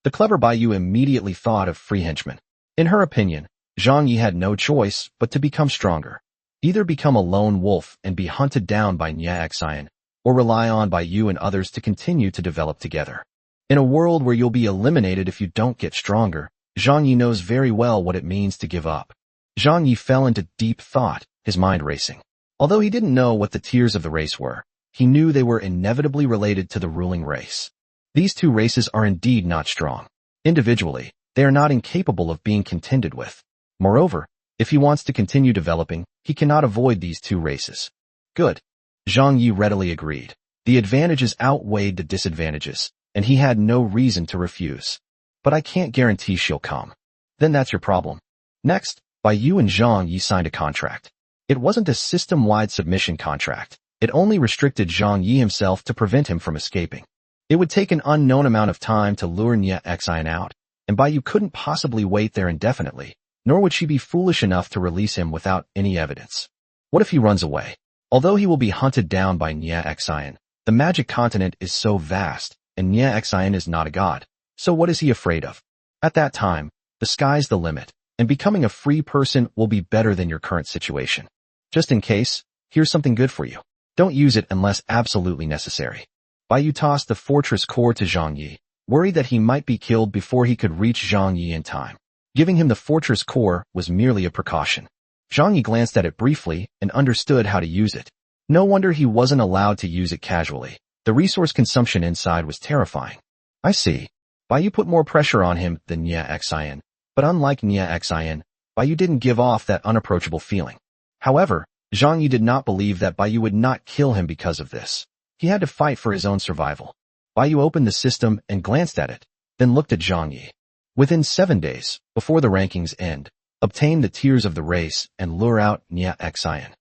The clever Bai Yu immediately thought of free henchmen. In her opinion, Zhang Yi had no choice but to become stronger. Either become a lone wolf and be hunted down by Nia Xian, or rely on Bai Yu and others to continue to develop together. In a world where you'll be eliminated if you don't get stronger, Zhang Yi knows very well what it means to give up. Zhang Yi fell into deep thought, his mind racing. Although he didn't know what the tiers of the race were, he knew they were inevitably related to the ruling race. These 2 races are indeed not strong. Individually, they are not incapable of being contended with. Moreover, if he wants to continue developing, he cannot avoid these 2 races. Good. Zhang Yi readily agreed. The advantages outweighed the disadvantages, and he had no reason to refuse. But I can't guarantee she'll come. Then that's your problem. Next, Bai Yu and Zhang Yi signed a contract. It wasn't a system-wide submission contract. It only restricted Zhang Yi himself to prevent him from escaping. It would take an unknown amount of time to lure Nia Xian out, and Bai Yu couldn't possibly wait there indefinitely, nor would she be foolish enough to release him without any evidence. What if he runs away? Although he will be hunted down by Nia Xian, the magic continent is so vast, and Nia Xian is not a god, so what is he afraid of? At that time, the sky's the limit, and becoming a free person will be better than your current situation. Just in case, here's something good for you. Don't use it unless absolutely necessary. Bai Yu tossed the fortress core to Zhang Yi, worried that he might be killed before he could reach Zhang Yi in time. Giving him the fortress core was merely a precaution. Zhang Yi glanced at it briefly and understood how to use it. No wonder he wasn't allowed to use it casually. The resource consumption inside was terrifying. I see. Bai Yu put more pressure on him than Nia Xian, but unlike Nia Xian, Bai Yu didn't give off that unapproachable feeling. However, Zhang Yi did not believe that Bai Yu would not kill him because of this. He had to fight for his own survival. Bai Yu opened the system and glanced at it, then looked at Zhang Yi. Within 7 days, before the rankings end, obtain the tiers of the race and lure out Nia Xian.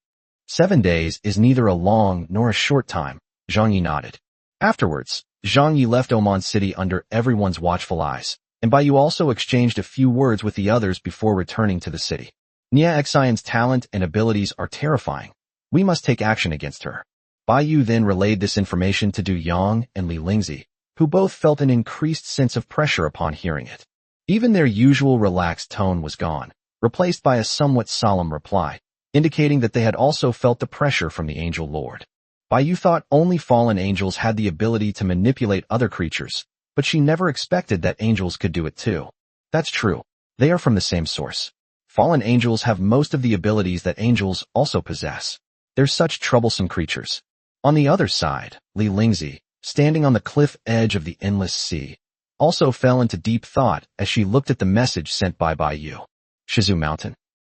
7 days is neither a long nor a short time, Zhang Yi nodded. Afterwards, Zhang Yi left Oman City under everyone's watchful eyes, and Bai Yu also exchanged a few words with the others before returning to the city. Nia Xian's talent and abilities are terrifying. We must take action against her. Bai Yu then relayed this information to Du Yang and Li Lingzi, who both felt an increased sense of pressure upon hearing it. Even their usual relaxed tone was gone, replaced by a somewhat solemn reply, indicating that they had also felt the pressure from the Angel Lord. Bai Yu thought only fallen angels had the ability to manipulate other creatures, but she never expected that angels could do it too. That's true. They are from the same source. Fallen angels have most of the abilities that angels also possess. They're such troublesome creatures. On the other side, Li Lingzi, standing on the cliff edge of the endless sea, also fell into deep thought as she looked at the message sent by Bai Yu. Shizu Mountain.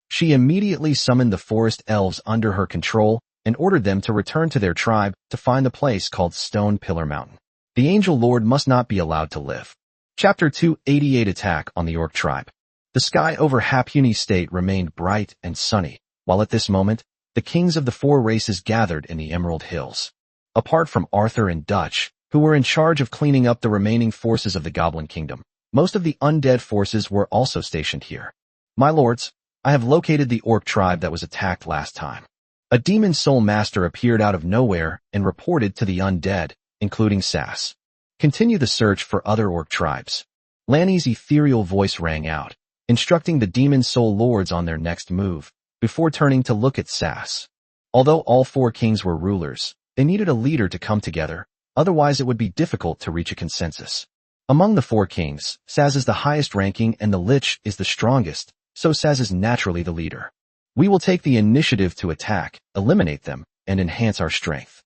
She immediately summoned the forest elves under her control and ordered them to return to their tribe to find the place called Stone Pillar Mountain. The Angel Lord must not be allowed to live. Chapter 288 Attack on the Orc Tribe. The sky over Hapuni State remained bright and sunny, while at this moment, the kings of the 4 races gathered in the Emerald Hills. Apart from Arthur and Dutch, who were in charge of cleaning up the remaining forces of the Goblin Kingdom, most of the undead forces were also stationed here. My lords, I have located the orc tribe that was attacked last time. A demon soul master appeared out of nowhere and reported to the undead, including Sass. Continue the search for other orc tribes. Lanny's ethereal voice rang out, instructing the demon soul lords on their next move, before turning to look at Sass. Although all 4 kings were rulers, they needed a leader to come together, otherwise it would be difficult to reach a consensus. Among the 4 kings, Saz is the highest ranking and the Lich is the strongest, so Saz is naturally the leader. We will take the initiative to attack, eliminate them, and enhance our strength.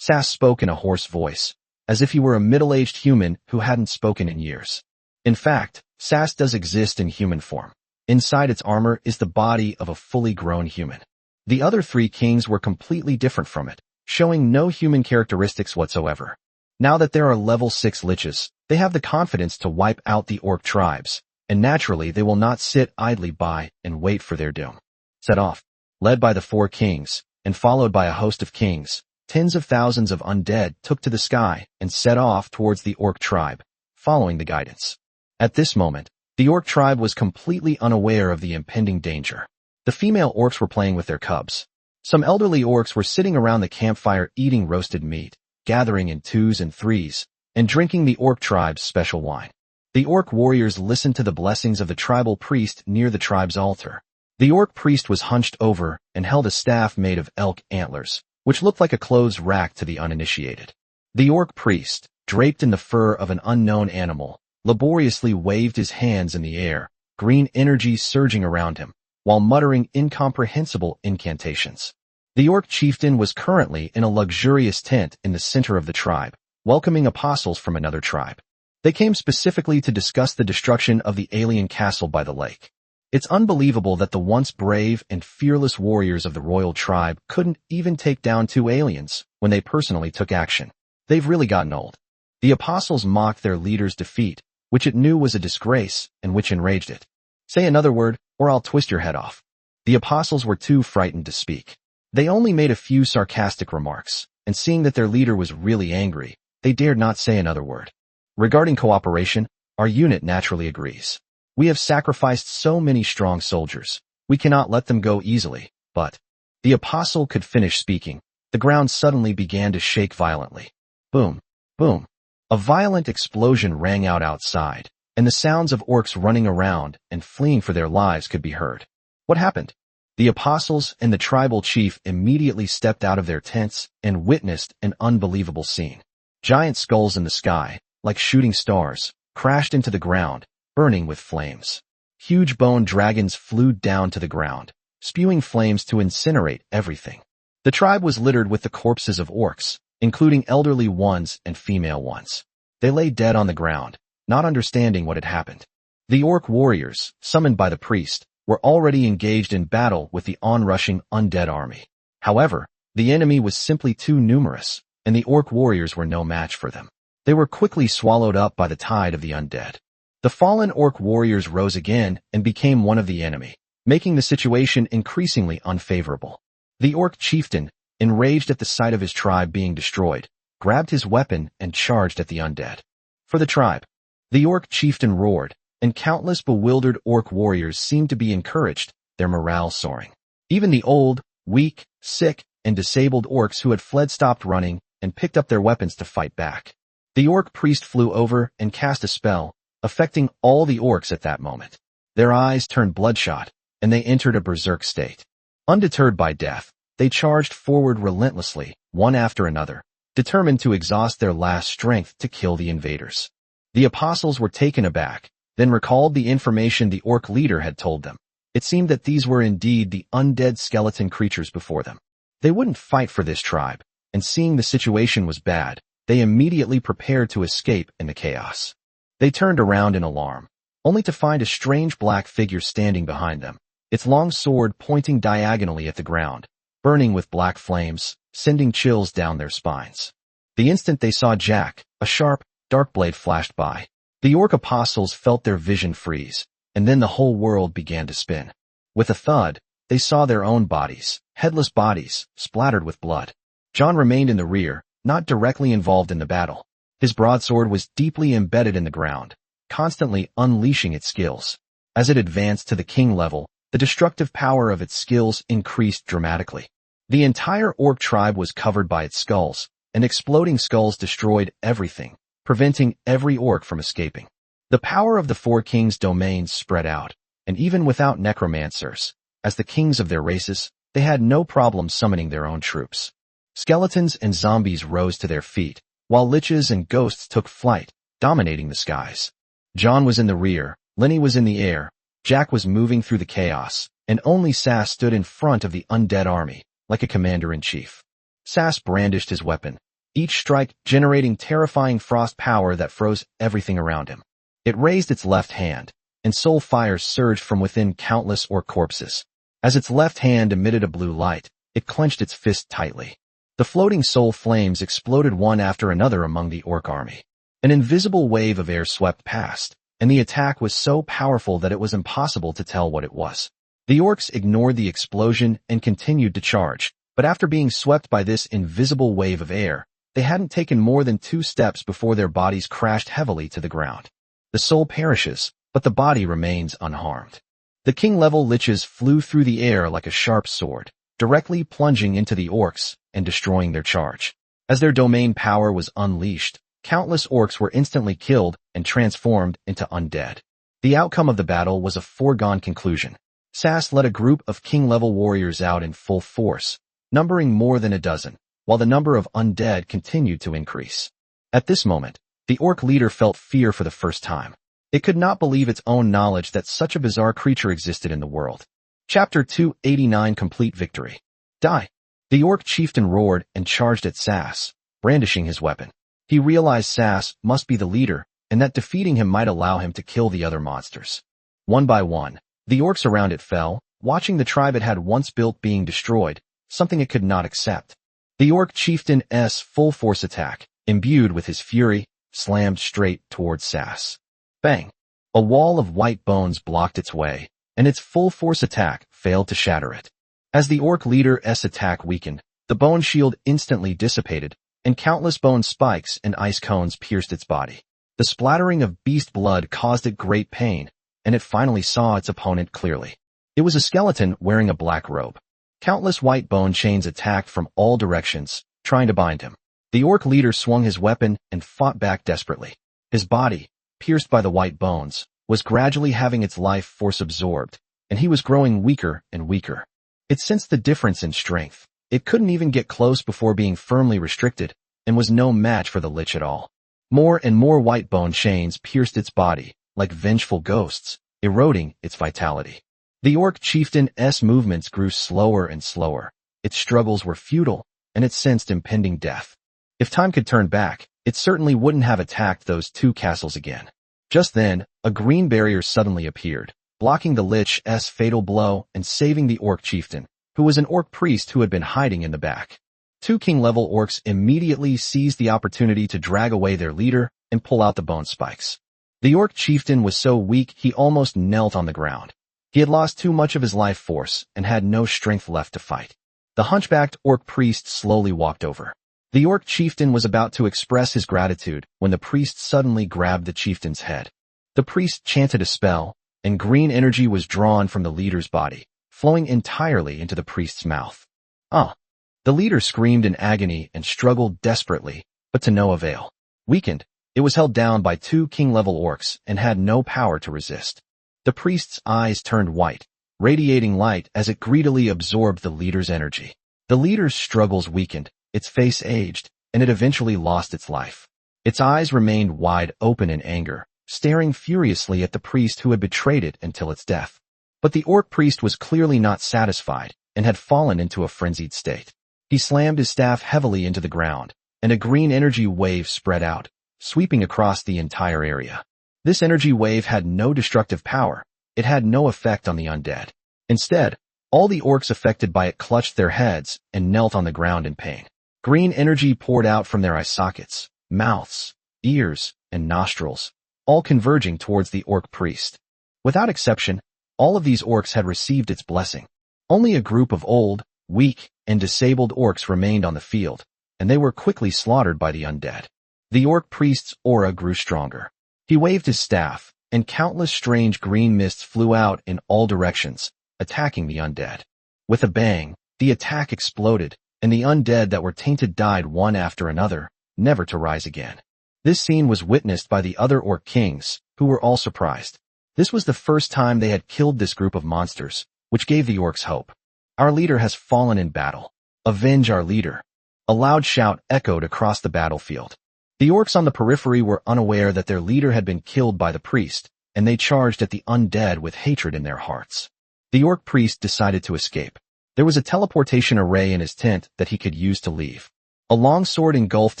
Saz spoke in a hoarse voice, as if he were a middle-aged human who hadn't spoken in years. In fact, Saz does exist in human form. Inside its armor is the body of a fully grown human. The other 3 kings were completely different from it, showing no human characteristics whatsoever. Now that there are level 6 liches, they have the confidence to wipe out the orc tribes, and naturally they will not sit idly by and wait for their doom. Set off. Led by the 4 kings, and followed by a host of kings, tens of thousands of undead took to the sky and set off towards the orc tribe, following the guidance. At this moment, the orc tribe was completely unaware of the impending danger. The female orcs were playing with their cubs. Some elderly orcs were sitting around the campfire eating roasted meat, gathering in 2s and 3s, and drinking the orc tribe's special wine. The orc warriors listened to the blessings of the tribal priest near the tribe's altar. The orc priest was hunched over and held a staff made of elk antlers, which looked like a clothes rack to the uninitiated. The orc priest, draped in the fur of an unknown animal, laboriously waved his hands in the air, green energy surging around him, while muttering incomprehensible incantations. The orc chieftain was currently in a luxurious tent in the center of the tribe, welcoming apostles from another tribe. They came specifically to discuss the destruction of the alien castle by the lake. It's unbelievable that the once brave and fearless warriors of the royal tribe couldn't even take down 2 aliens when they personally took action. They've really gotten old. The apostles mocked their leader's defeat, which it knew was a disgrace and which enraged it. Say another word, or I'll twist your head off. The apostles were too frightened to speak. They only made a few sarcastic remarks, and seeing that their leader was really angry, they dared not say another word. Regarding cooperation, our unit naturally agrees. We have sacrificed so many strong soldiers. We cannot let them go easily, but the apostle could finish speaking. The ground suddenly began to shake violently. Boom, boom. A violent explosion rang out outside, and the sounds of orcs running around and fleeing for their lives could be heard. What happened? The apostles and the tribal chief immediately stepped out of their tents and witnessed an unbelievable scene. Giant skulls in the sky, like shooting stars, crashed into the ground, burning with flames. Huge bone dragons flew down to the ground, spewing flames to incinerate everything. The tribe was littered with the corpses of orcs, including elderly ones and female ones. They lay dead on the ground, not understanding what had happened. The orc warriors, summoned by the priest, were already engaged in battle with the onrushing undead army. However, the enemy was simply too numerous, and the orc warriors were no match for them. They were quickly swallowed up by the tide of the undead. The fallen orc warriors rose again and became one of the enemy, making the situation increasingly unfavorable. The orc chieftain, enraged at the sight of his tribe being destroyed, grabbed his weapon and charged at the undead. For the tribe, the orc chieftain roared, and countless bewildered orc warriors seemed to be encouraged, their morale soaring. Even the old, weak, sick, and disabled orcs who had fled stopped running and picked up their weapons to fight back. The orc priest flew over and cast a spell, affecting all the orcs at that moment. Their eyes turned bloodshot, and they entered a berserk state. Undeterred by death, they charged forward relentlessly, one after another, determined to exhaust their last strength to kill the invaders. The apostles were taken aback, then recalled the information the orc leader had told them. It seemed that these were indeed the undead skeleton creatures before them. They wouldn't fight for this tribe, and seeing the situation was bad, they immediately prepared to escape in the chaos. They turned around in alarm, only to find a strange black figure standing behind them, its long sword pointing diagonally at the ground, burning with black flames, sending chills down their spines. The instant they saw Jack, a sharp, dark blade flashed by. The orc apostles felt their vision freeze, and then the whole world began to spin. With a thud, they saw their own bodies, headless bodies, splattered with blood. John remained in the rear, not directly involved in the battle. His broadsword was deeply embedded in the ground, constantly unleashing its skills. As it advanced to the king level, the destructive power of its skills increased dramatically. The entire orc tribe was covered by its skulls, and exploding skulls destroyed everything, preventing every orc from escaping. The power of the four kings' domains spread out, and even without necromancers, as the kings of their races, they had no problem summoning their own troops. Skeletons and zombies rose to their feet, while liches and ghosts took flight, dominating the skies. John was in the rear, Lenny was in the air, Jack was moving through the chaos, and only Sass stood in front of the undead army, like a commander-in-chief. Sass brandished his weapon, each strike generating terrifying frost power that froze everything around him. It raised its left hand, and soul fire surged from within countless orc corpses. As its left hand emitted a blue light, it clenched its fist tightly. The floating soul flames exploded one after another among the orc army. An invisible wave of air swept past, and the attack was so powerful that it was impossible to tell what it was. The orcs ignored the explosion and continued to charge, but after being swept by this invisible wave of air, they hadn't taken more than 2 steps before their bodies crashed heavily to the ground. The soul perishes, but the body remains unharmed. The king-level liches flew through the air like a sharp sword, directly plunging into the orcs and destroying their charge. As their domain power was unleashed, countless orcs were instantly killed and transformed into undead. The outcome of the battle was a foregone conclusion. Sass led a group of king-level warriors out in full force, numbering more than a dozen, while the number of undead continued to increase. At this moment, the orc leader felt fear for the first time. It could not believe its own knowledge that such a bizarre creature existed in the world. Chapter 289 Complete Victory. Die! The orc chieftain roared and charged at Sass, brandishing his weapon. He realized Sass must be the leader, and that defeating him might allow him to kill the other monsters. One by one, the orcs around it fell, watching the tribe it had once built being destroyed, something it could not accept. The orc chieftain's full force attack, imbued with his fury, slammed straight towards Sass. Bang! A wall of white bones blocked its way, and its full force attack failed to shatter it. As the orc leader's attack weakened, the bone shield instantly dissipated, and countless bone spikes and ice cones pierced its body. The splattering of beast blood caused it great pain, and it finally saw its opponent clearly. It was a skeleton wearing a black robe. Countless white bone chains attacked from all directions, trying to bind him. The orc leader swung his weapon and fought back desperately. His body, pierced by the white bones, was gradually having its life force absorbed, and he was growing weaker and weaker. It sensed the difference in strength. It couldn't even get close before being firmly restricted, and was no match for the lich at all. More and more white bone chains pierced its body, like vengeful ghosts, eroding its vitality. The orc chieftain's movements grew slower and slower. Its struggles were futile, and it sensed impending death. If time could turn back, it certainly wouldn't have attacked those 2 castles again. Just then, a green barrier suddenly appeared, blocking the lich's fatal blow and saving the orc chieftain, who was an orc priest who had been hiding in the back. 2 king-level orcs immediately seized the opportunity to drag away their leader and pull out the bone spikes. The orc chieftain was so weak he almost knelt on the ground. He had lost too much of his life force and had no strength left to fight. The hunchbacked orc priest slowly walked over. The orc chieftain was about to express his gratitude when the priest suddenly grabbed the chieftain's head. The priest chanted a spell, and green energy was drawn from the leader's body, flowing entirely into the priest's mouth. The leader screamed in agony and struggled desperately, but to no avail. Weakened, it was held down by 2 king-level orcs and had no power to resist. The priest's eyes turned white, radiating light as it greedily absorbed the leader's energy. The leader's struggles weakened, its face aged, and it eventually lost its life. Its eyes remained wide open in anger, staring furiously at the priest who had betrayed it until its death. But the orc priest was clearly not satisfied and had fallen into a frenzied state. He slammed his staff heavily into the ground, and a green energy wave spread out, sweeping across the entire area. This energy wave had no destructive power. It had no effect on the undead. Instead, all the orcs affected by it clutched their heads and knelt on the ground in pain. Green energy poured out from their eye sockets, mouths, ears, and nostrils, all converging towards the orc priest. Without exception, all of these orcs had received its blessing. Only a group of old, weak, and disabled orcs remained on the field, and they were quickly slaughtered by the undead. The orc priest's aura grew stronger. He waved his staff, and countless strange green mists flew out in all directions, attacking the undead. With a bang, The attack exploded, and the undead that were tainted died one after another, never to rise again. This scene was witnessed by the other orc kings, who were all surprised. This was the first time they had killed this group of monsters, which gave the orcs hope. Our leader has fallen in battle. Avenge our leader. A loud shout echoed across the battlefield. The orcs on the periphery were unaware that their leader had been killed by the priest, and they charged at the undead with hatred in their hearts. The orc priest decided to escape. There was a teleportation array in his tent that he could use to leave. A long sword engulfed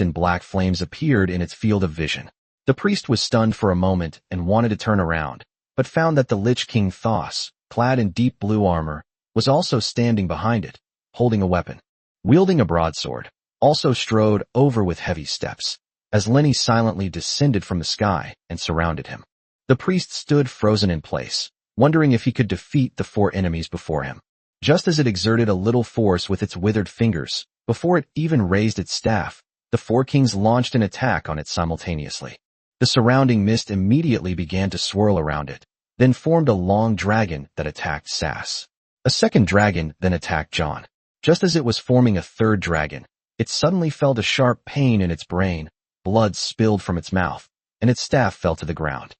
in black flames appeared in its field of vision. The priest was stunned for a moment and wanted to turn around, but found that the Lich King Thos, clad in deep blue armor, was also standing behind it, holding a weapon. Wielding a broadsword, also strode over with heavy steps, as Lenny silently descended from the sky and surrounded him. The priest stood frozen in place, wondering if he could defeat the 4 enemies before him. Just as it exerted a little force with its withered fingers, before it even raised its staff, the 4 kings launched an attack on it simultaneously. The surrounding mist immediately began to swirl around it, then formed a long dragon that attacked Sass. A second dragon then attacked John. Just as it was forming a third dragon, it suddenly felt a sharp pain in its brain, blood spilled from its mouth, and its staff fell to the ground.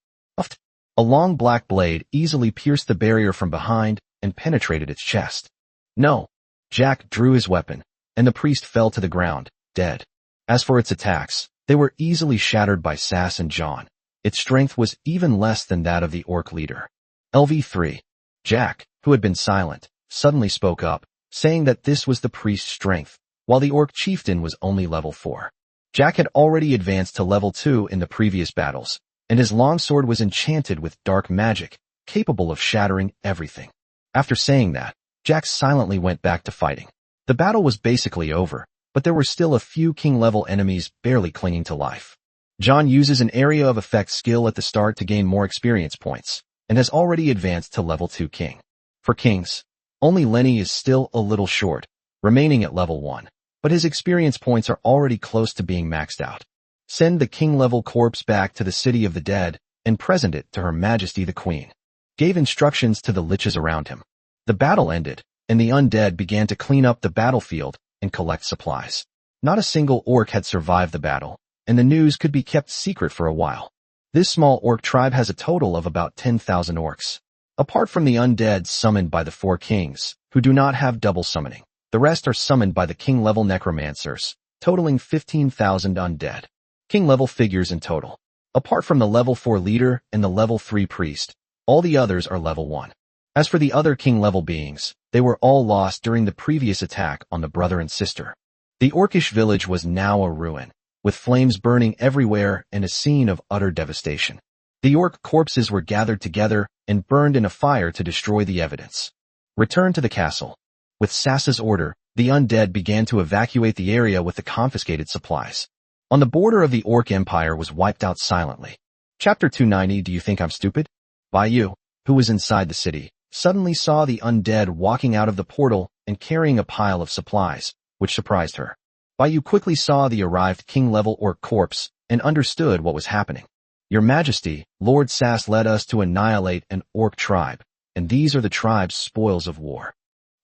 A long black blade easily pierced the barrier from behind and penetrated its chest. No! Jack drew his weapon, and the priest fell to the ground, dead. As for its attacks, they were easily shattered by Sass and John. Its strength was even less than that of the orc leader. LV3. Jack, who had been silent, suddenly spoke up, saying that this was the priest's strength, while the orc chieftain was only level 4. Jack had already advanced to level 2 in the previous battles, and his longsword was enchanted with dark magic, capable of shattering everything. After saying that, Jack silently went back to fighting. The battle was basically over, but there were still a few king-level enemies barely clinging to life. John uses an area of effect skill at the start to gain more experience points, and has already advanced to level 2 king. For kings, only Lenny is still a little short, remaining at level 1, but his experience points are already close to being maxed out. Send the king-level corpse back to the city of the dead and present it to Her Majesty the Queen. Gave instructions to the liches around him. The battle ended, and the undead began to clean up the battlefield and collect supplies. Not a single orc had survived the battle, and the news could be kept secret for a while. This small orc tribe has a total of about 10,000 orcs. Apart from the undead summoned by the 4 kings, who do not have double summoning, the rest are summoned by the king-level necromancers, totaling 15,000 undead. King-level figures in total. Apart from the level 4 leader and the level 3 priest, all the others are level 1. As for the other king-level beings, they were all lost during the previous attack on the brother and sister. The orcish village was now a ruin, with flames burning everywhere and a scene of utter devastation. The orc corpses were gathered together and burned in a fire to destroy the evidence. Return to the castle. With Sass's order, the undead began to evacuate the area with the confiscated supplies. On the border of the Orc Empire was wiped out silently. Chapter 290. Do you think I'm stupid? Bayou, who was inside the city, suddenly saw the undead walking out of the portal and carrying a pile of supplies, which surprised her. Bayou quickly saw the arrived king-level orc corpse and understood what was happening. Your Majesty, Lord Sass led us to annihilate an orc tribe, and these are the tribe's spoils of war.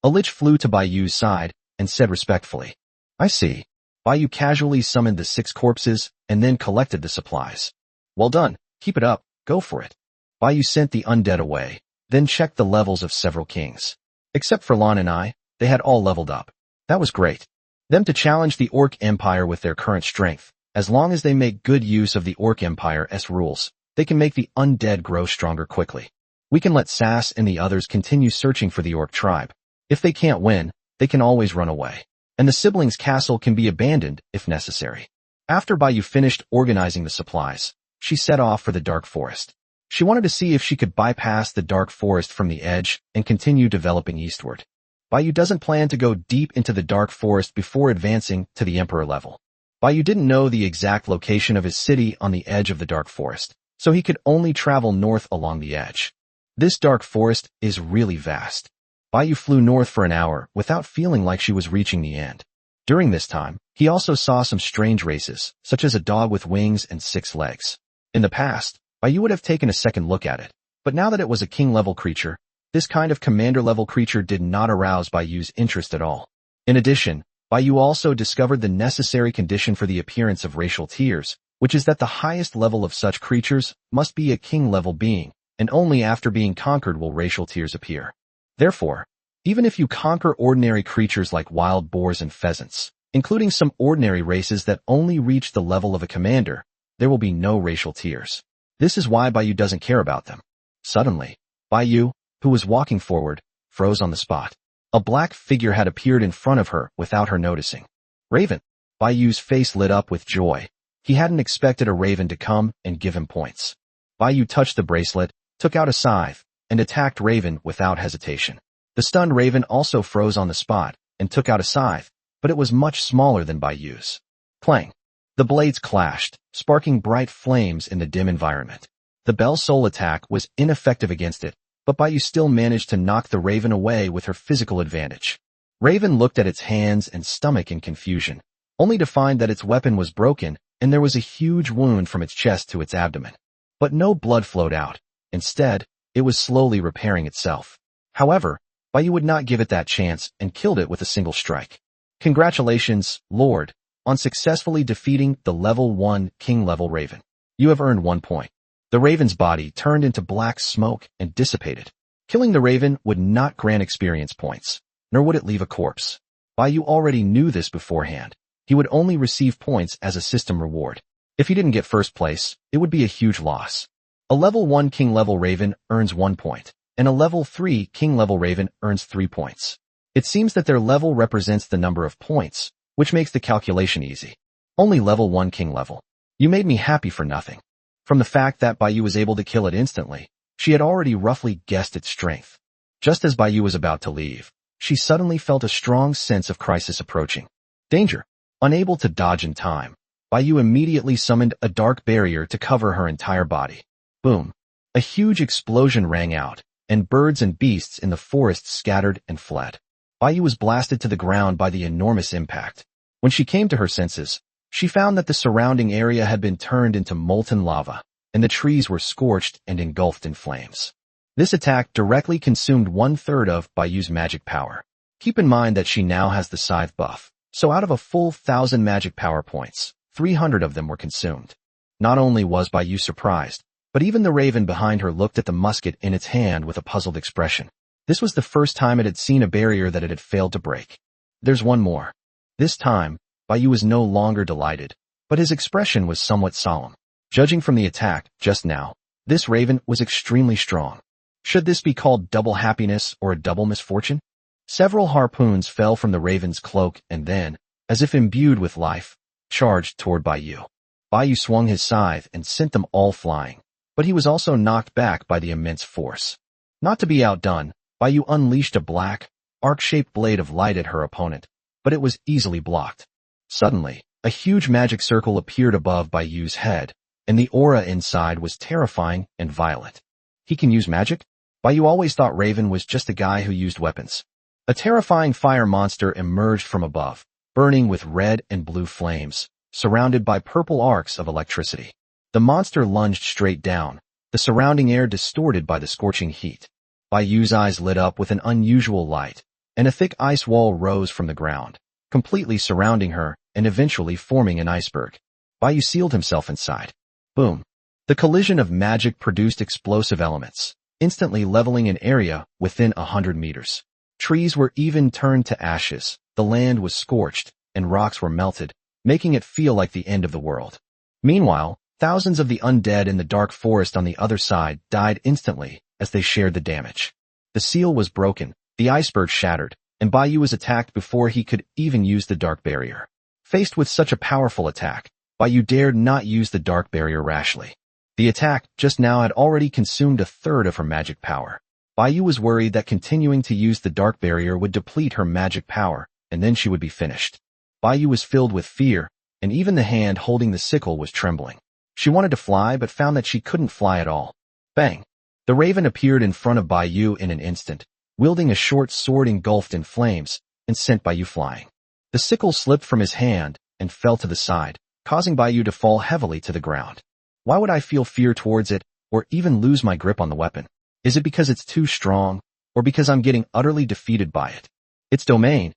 A lich flew to Bayou's side and said respectfully, I see. Bayou casually summoned the 6 corpses and then collected the supplies. Well done, keep it up, go for it. Bayou sent the undead away, then checked the levels of several kings. Except for Lon and I, they had all leveled up. That was great. Them to challenge the Orc Empire with their current strength. As long as they make good use of the Orc Empire's rules, they can make the undead grow stronger quickly. We can let Sass and the others continue searching for the Orc tribe. If they can't win, they can always run away. And the siblings' castle can be abandoned if necessary. After Bayou finished organizing the supplies, she set off for the Dark Forest. She wanted to see if she could bypass the Dark Forest from the edge and continue developing eastward. Bayou doesn't plan to go deep into the Dark Forest before advancing to the Emperor level. Bayou didn't know the exact location of his city on the edge of the Dark Forest, so he could only travel north along the edge. This Dark Forest is really vast. Bayou flew north for an hour without feeling like she was reaching the end. During this time, he also saw some strange races, such as a dog with wings and 6 legs. In the past, Bayou would have taken a second look at it, but now that it was a king-level creature, This kind of commander-level creature did not arouse Bai Yu's interest at all. In addition, Bai Yu also discovered the necessary condition for the appearance of racial tears, which is that the highest level of such creatures must be a king-level being, and only after being conquered will racial tears appear. Therefore, even if you conquer ordinary creatures like wild boars and pheasants, including some ordinary races that only reach the level of a commander, there will be no racial tears. This is why Bai Yu doesn't care about them. Suddenly, Bai Yu, who was walking forward, froze on the spot. A black figure had appeared in front of her without her noticing. Raven. Bai Yu's face lit up with joy. He hadn't expected a raven to come and give him points. Bai Yu touched the bracelet, took out a scythe, and attacked Raven without hesitation. The stunned Raven also froze on the spot and took out a scythe, but it was much smaller than Bai Yu's. Clang. The blades clashed, sparking bright flames in the dim environment. The Bell Soul attack was ineffective against it, but Bai Yu still managed to knock the Raven away with her physical advantage. Raven looked at its hands and stomach in confusion, only to find that its weapon was broken and there was a huge wound from its chest to its abdomen. But no blood flowed out. Instead, it was slowly repairing itself. However, Bai Yu would not give it that chance and killed it with a single strike. Congratulations, Lord, on successfully defeating the level 1 king-level Raven. You have earned 1 point. The Raven's body turned into black smoke and dissipated. Killing the Raven would not grant experience points, nor would it leave a corpse. Bai Yu already knew this beforehand. He would only receive points as a system reward. If he didn't get first place, it would be a huge loss. A level 1 king-level Raven earns 1 point, and a level 3 king-level Raven earns 3 points. It seems that their level represents the number of points, which makes the calculation easy. Only level 1 king level. You made me happy for nothing. From the fact that Bai Yu was able to kill it instantly, she had already roughly guessed its strength. Just as Bai Yu was about to leave, she suddenly felt a strong sense of crisis approaching. Danger. Unable to dodge in time, Bai Yu immediately summoned a dark barrier to cover her entire body. Boom. A huge explosion rang out, and birds and beasts in the forest scattered and fled. Bai Yu was blasted to the ground by the enormous impact. When she came to her senses, she found that the surrounding area had been turned into molten lava, and the trees were scorched and engulfed in flames. This attack directly consumed 1/3 of Bai Yu's magic power. Keep in mind that she now has the scythe buff, so out of a full 1,000 magic power points, 300 of them were consumed. Not only was Bai Yu surprised, but even the Raven behind her looked at the musket in its hand with a puzzled expression. This was the first time it had seen a barrier that it had failed to break. There's one more. This time, Bai Yu was no longer delighted, but his expression was somewhat solemn. Judging from the attack, just now, this Raven was extremely strong. Should this be called double happiness or a double misfortune? Several harpoons fell from the Raven's cloak and then, as if imbued with life, charged toward Bai Yu. Bai Yu swung his scythe and sent them all flying, but he was also knocked back by the immense force. Not to be outdone, Bai Yu unleashed a black, arc-shaped blade of light at her opponent, but it was easily blocked. Suddenly, a huge magic circle appeared above Bai Yu's head, and the aura inside was terrifying and violent. He can use magic? Bai Yu always thought Raven was just a guy who used weapons. A terrifying fire monster emerged from above, burning with red and blue flames, surrounded by purple arcs of electricity. The monster lunged straight down, the surrounding air distorted by the scorching heat. Bai Yu's eyes lit up with an unusual light, and a thick ice wall rose from the ground, completely surrounding her and eventually forming an iceberg. Bai Yu sealed himself inside. Boom. The collision of magic produced explosive elements, instantly leveling an area within 100 meters. Trees were even turned to ashes, the land was scorched, and rocks were melted, making it feel like the end of the world. Meanwhile, thousands of the undead in the dark forest on the other side died instantly as they shared the damage. The seal was broken, the iceberg shattered, and Bai Yu was attacked before he could even use the dark barrier. Faced with such a powerful attack, Bai Yu dared not use the dark barrier rashly. The attack just now had already consumed 1/3 of her magic power. Bai Yu was worried that continuing to use the dark barrier would deplete her magic power, and then she would be finished. Bai Yu was filled with fear, and even the hand holding the sickle was trembling. She wanted to fly but found that she couldn't fly at all. Bang! The Raven appeared in front of Bai Yu in an instant, wielding a short sword engulfed in flames, and sent Bai Yu flying. The sickle slipped from his hand and fell to the side, causing Bai Yu to fall heavily to the ground. Why would I feel fear towards it, or even lose my grip on the weapon? Is it because it's too strong? or because I'm getting utterly defeated by it. Its domain.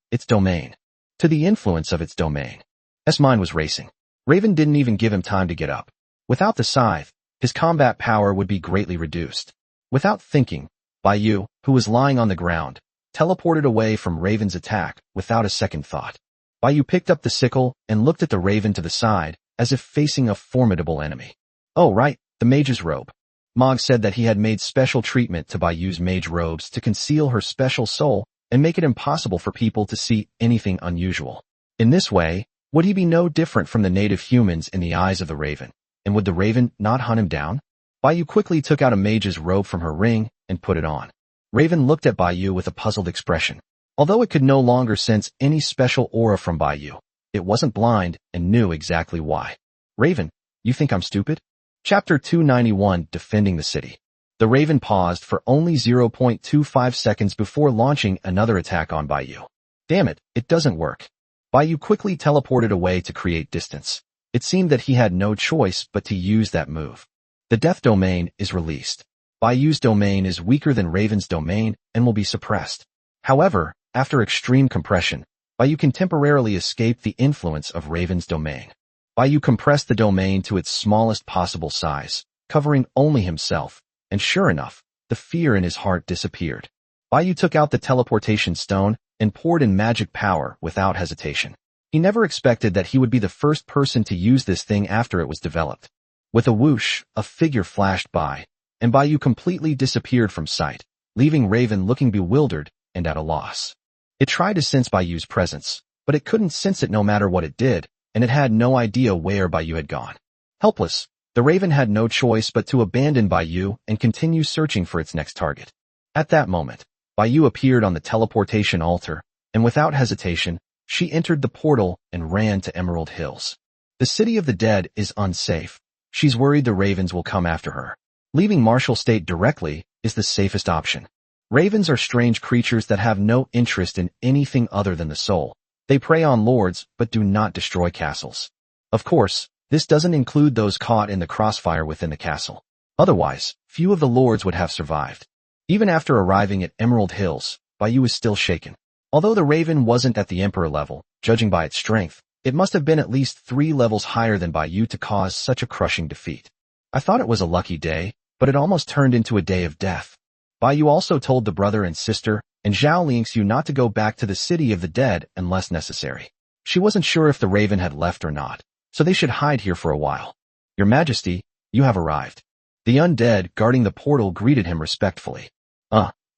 To the influence of its domain. S mind was racing. Raven didn't even give him time to get up. Without the scythe, his combat power would be greatly reduced. Without thinking, Bai Yu, who was lying on the ground, teleported away from Raven's attack without a second thought. Bai Yu picked up the sickle and looked at the Raven to the side, as if facing a formidable enemy. Oh right, the mage's robe. Mog said that he had made special treatment to Bai Yu's mage robes to conceal her special soul and make it impossible for people to see anything unusual. In this way, would he be no different from the native humans in the eyes of the Raven? And would the Raven not hunt him down? Bai Yu quickly took out a mage's robe from her ring and put it on. Raven looked at Bai Yu with a puzzled expression. Although it could no longer sense any special aura from Bai Yu, it wasn't blind and knew exactly why. Raven, you think I'm stupid? Chapter 291, Defending the City. The Raven paused for only 0.25 seconds before launching another attack on Bai Yu. Damn it, it doesn't work. Bai Yu quickly teleported away to create distance. It seemed that he had no choice but to use that move. The Death Domain is released. Bai Yu's domain is weaker than Raven's domain and will be suppressed. However, after extreme compression, Bai Yu can temporarily escape the influence of Raven's domain. Bai Yu compressed the domain to its smallest possible size, covering only himself, and sure enough, the fear in his heart disappeared. Bai Yu took out the teleportation stone and poured in magic power without hesitation. He never expected that he would be the first person to use this thing after it was developed. With a whoosh, a figure flashed by, and Bai Yu completely disappeared from sight, leaving Raven looking bewildered and at a loss. It tried to sense Bai Yu's presence, but it couldn't sense it no matter what it did, and it had no idea where Bai Yu had gone. Helpless, the Raven had no choice but to abandon Bai Yu and continue searching for its next target. At that moment, Bai Yu appeared on the teleportation altar, and without hesitation, she entered the portal and ran to Emerald Hills. The city of the dead is unsafe. She's worried the Ravens will come after her. Leaving Marshall State directly is the safest option. Ravens are strange creatures that have no interest in anything other than the soul. They prey on lords but do not destroy castles. Of course, this doesn't include those caught in the crossfire within the castle. Otherwise, few of the lords would have survived. Even after arriving at Emerald Hills, Bai Yu was still shaken. Although the Raven wasn't at the Emperor level, judging by its strength, it must have been at least 3 levels higher than Bai Yu to cause such a crushing defeat. I thought it was a lucky day, but it almost turned into a day of death. Bai Yu also told the brother and sister, and Zhao Lingxiu not to go back to the city of the dead unless necessary. She wasn't sure if the Raven had left or not, so they should hide here for a while. Your Majesty, you have arrived. The undead guarding the portal greeted him respectfully.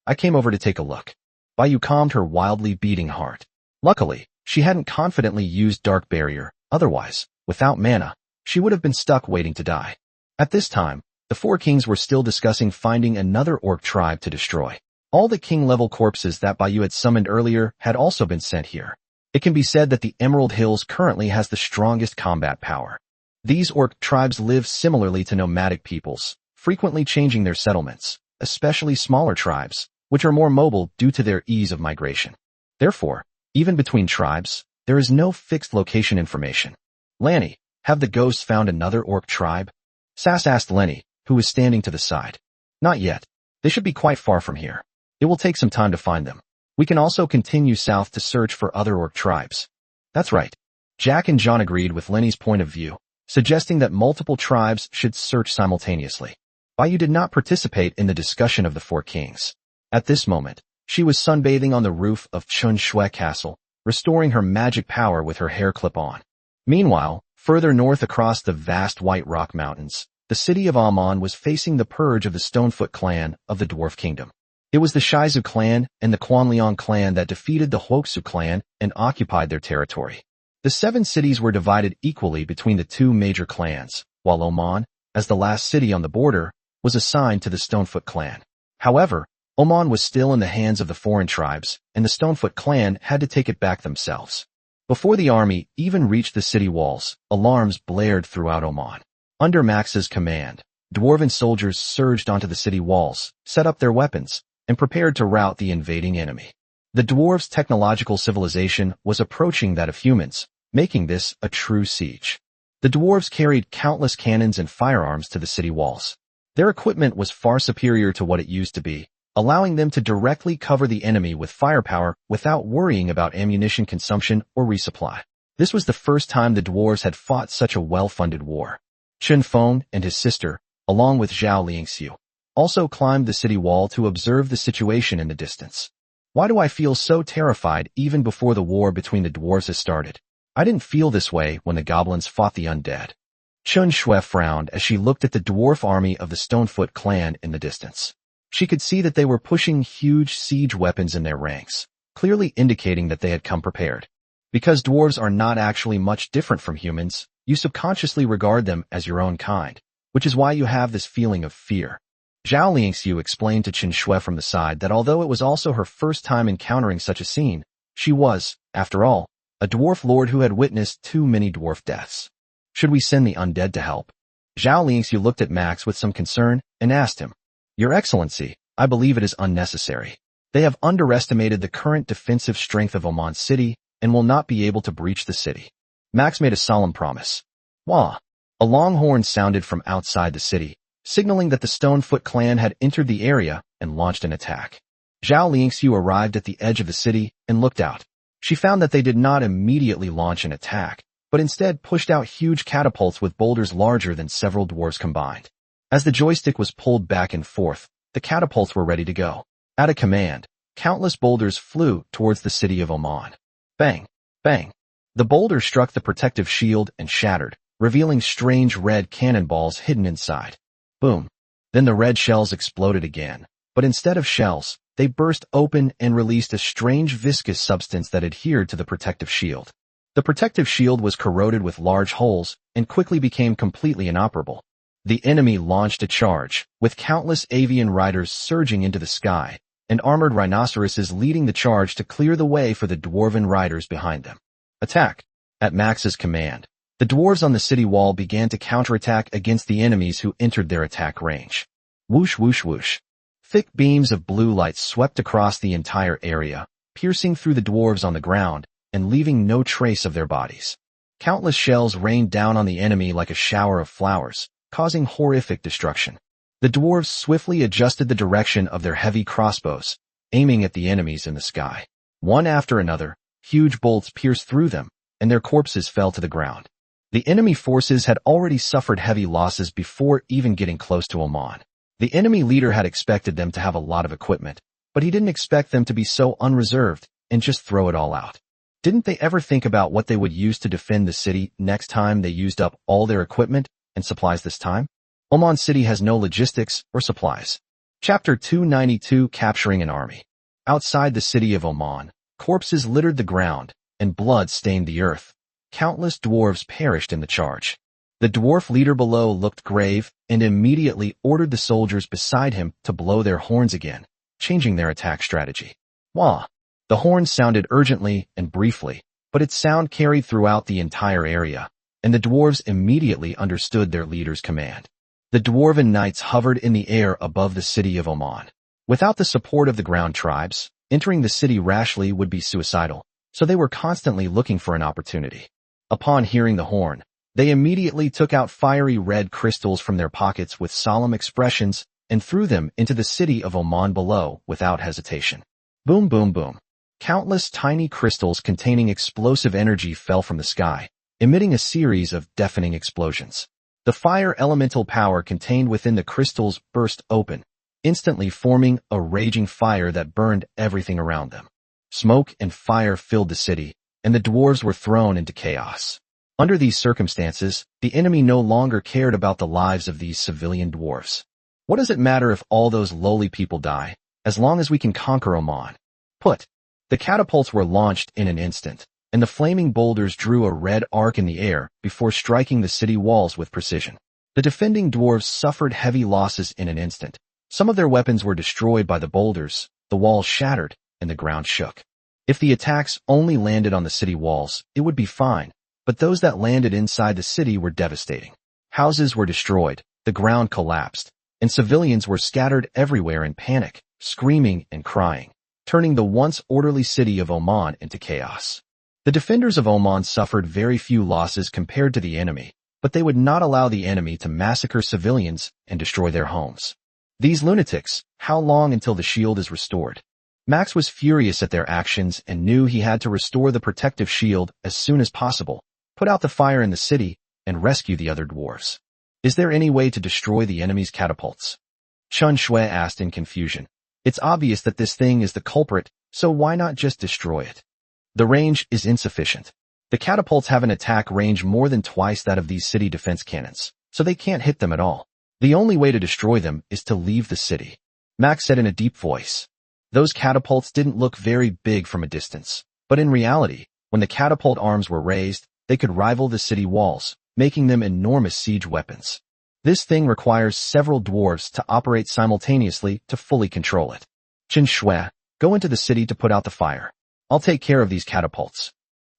I came over to take a look. Bai Yu calmed her wildly beating heart. Luckily, she hadn't confidently used Dark Barrier, otherwise, without mana, she would have been stuck waiting to die. At this time, the 4 kings were still discussing finding another orc tribe to destroy. All the king-level corpses that Bai Yu had summoned earlier had also been sent here. It can be said that the Emerald Hills currently has the strongest combat power. These orc tribes live similarly to nomadic peoples, frequently changing their settlements, especially smaller tribes, which are more mobile due to their ease of migration. Therefore, even between tribes, there is no fixed location information. Lanny, have the ghosts found another orc tribe? Sass asked Lenny, who was standing to the side. Not yet. They should be quite far from here. It will take some time to find them. We can also continue south to search for other orc tribes. That's right. Jack and John agreed with Lenny's point of view, suggesting that multiple tribes should search simultaneously. Bai Yu did not participate in the discussion of the 4 kings. At this moment, she was sunbathing on the roof of Chun Shui Castle, restoring her magic power with her hair clip on. Meanwhile, further north across the vast White Rock Mountains, the city of Amon was facing the purge of the Stonefoot clan of the Dwarf Kingdom. It was the Shizu clan and the Quanliang clan that defeated the Huoxu clan and occupied their territory. The 7 cities were divided equally between the 2 major clans, while Oman, as the last city on the border, was assigned to the Stonefoot clan. However, Oman was still in the hands of the foreign tribes, and the Stonefoot clan had to take it back themselves. Before the army even reached the city walls, alarms blared throughout Oman. Under Max's command, dwarven soldiers surged onto the city walls, set up their weapons, and prepared to rout the invading enemy. The dwarves' technological civilization was approaching that of humans, making this a true siege. The dwarves carried countless cannons and firearms to the city walls. Their equipment was far superior to what it used to be, allowing them to directly cover the enemy with firepower without worrying about ammunition consumption or resupply. This was the first time the dwarves had fought such a well-funded war. Chen Feng and his sister, along with Zhao Lingxiu, also climbed the city wall to observe the situation in the distance. Why do I feel so terrified even before the war between the dwarves has started? I didn't feel this way when the goblins fought the undead. Chun Shui frowned as she looked at the dwarf army of the Stonefoot clan in the distance. She could see that they were pushing huge siege weapons in their ranks, clearly indicating that they had come prepared. Because dwarves are not actually much different from humans, you subconsciously regard them as your own kind, which is why you have this feeling of fear. Zhao Lingxiu explained to Chen Shui from the side that although it was also her first time encountering such a scene, she was, after all, a dwarf lord who had witnessed too many dwarf deaths. Should we send the undead to help? Zhao Lingxiu looked at Max with some concern and asked him, Your Excellency, I believe it is unnecessary. They have underestimated the current defensive strength of Oman City and will not be able to breach the city. Max made a solemn promise. Wah! A long horn sounded from outside the city, signaling that the Stonefoot clan had entered the area and launched an attack. Zhao Lingxiu arrived at the edge of the city and looked out. She found that they did not immediately launch an attack, but instead pushed out huge catapults with boulders larger than several dwarves combined. As the joystick was pulled back and forth, the catapults were ready to go. At a command, countless boulders flew towards the city of Oman. Bang! Bang! The boulder struck the protective shield and shattered, revealing strange red cannonballs hidden inside. Boom! Then the red shells exploded again, but instead of shells, they burst open and released a strange viscous substance that adhered to the protective shield. The protective shield was corroded with large holes and quickly became completely inoperable. The enemy launched a charge, with countless avian riders surging into the sky, and armored rhinoceroses leading the charge to clear the way for the dwarven riders behind them. Attack! At Max's command, the dwarves on the city wall began to counterattack against the enemies who entered their attack range. Whoosh whoosh whoosh. Thick beams of blue light swept across the entire area, piercing through the dwarves on the ground and leaving no trace of their bodies. Countless shells rained down on the enemy like a shower of flowers, causing horrific destruction. The dwarves swiftly adjusted the direction of their heavy crossbows, aiming at the enemies in the sky. One after another, huge bolts pierced through them, and their corpses fell to the ground. The enemy forces had already suffered heavy losses before even getting close to Oman. The enemy leader had expected them to have a lot of equipment, but he didn't expect them to be so unreserved and just throw it all out. Didn't they ever think about what they would use to defend the city next time they used up all their equipment and supplies this time? Oman City has no logistics or supplies. Chapter 292, Capturing an Army. Outside the city of Oman, corpses littered the ground, and blood stained the earth. Countless dwarves perished in the charge. The dwarf leader below looked grave and immediately ordered the soldiers beside him to blow their horns again, changing their attack strategy. Wah! The horns sounded urgently and briefly, but its sound carried throughout the entire area, and the dwarves immediately understood their leader's command. The dwarven knights hovered in the air above the city of Oman. Without the support of the ground tribes, entering the city rashly would be suicidal, so they were constantly looking for an opportunity. Upon hearing the horn, they immediately took out fiery red crystals from their pockets with solemn expressions and threw them into the city of Oman below without hesitation. Boom boom boom. Countless tiny crystals containing explosive energy fell from the sky, emitting a series of deafening explosions. The fire elemental power contained within the crystals burst open, instantly forming a raging fire that burned everything around them. Smoke and fire filled the city, and the dwarves were thrown into chaos. Under these circumstances, the enemy no longer cared about the lives of these civilian dwarves. What does it matter if all those lowly people die, as long as we can conquer Oman? The catapults were launched in an instant, and the flaming boulders drew a red arc in the air before striking the city walls with precision. The defending dwarves suffered heavy losses in an instant. Some of their weapons were destroyed by the boulders, the walls shattered, and the ground shook. If the attacks only landed on the city walls, it would be fine, but those that landed inside the city were devastating. Houses were destroyed, the ground collapsed, and civilians were scattered everywhere in panic, screaming and crying, turning the once orderly city of Oman into chaos. The defenders of Oman suffered very few losses compared to the enemy, but they would not allow the enemy to massacre civilians and destroy their homes. These lunatics, how long until the shield is restored? Max was furious at their actions and knew he had to restore the protective shield as soon as possible, put out the fire in the city, and rescue the other dwarves. Is there any way to destroy the enemy's catapults? Chen Shui asked in confusion. It's obvious that this thing is the culprit, so why not just destroy it? The range is insufficient. The catapults have an attack range more than twice that of these city defense cannons, so they can't hit them at all. The only way to destroy them is to leave the city. Max said in a deep voice. Those catapults didn't look very big from a distance, but in reality, when the catapult arms were raised, they could rival the city walls, making them enormous siege weapons. This thing requires several dwarves to operate simultaneously to fully control it. Chen Shui, go into the city to put out the fire. I'll take care of these catapults.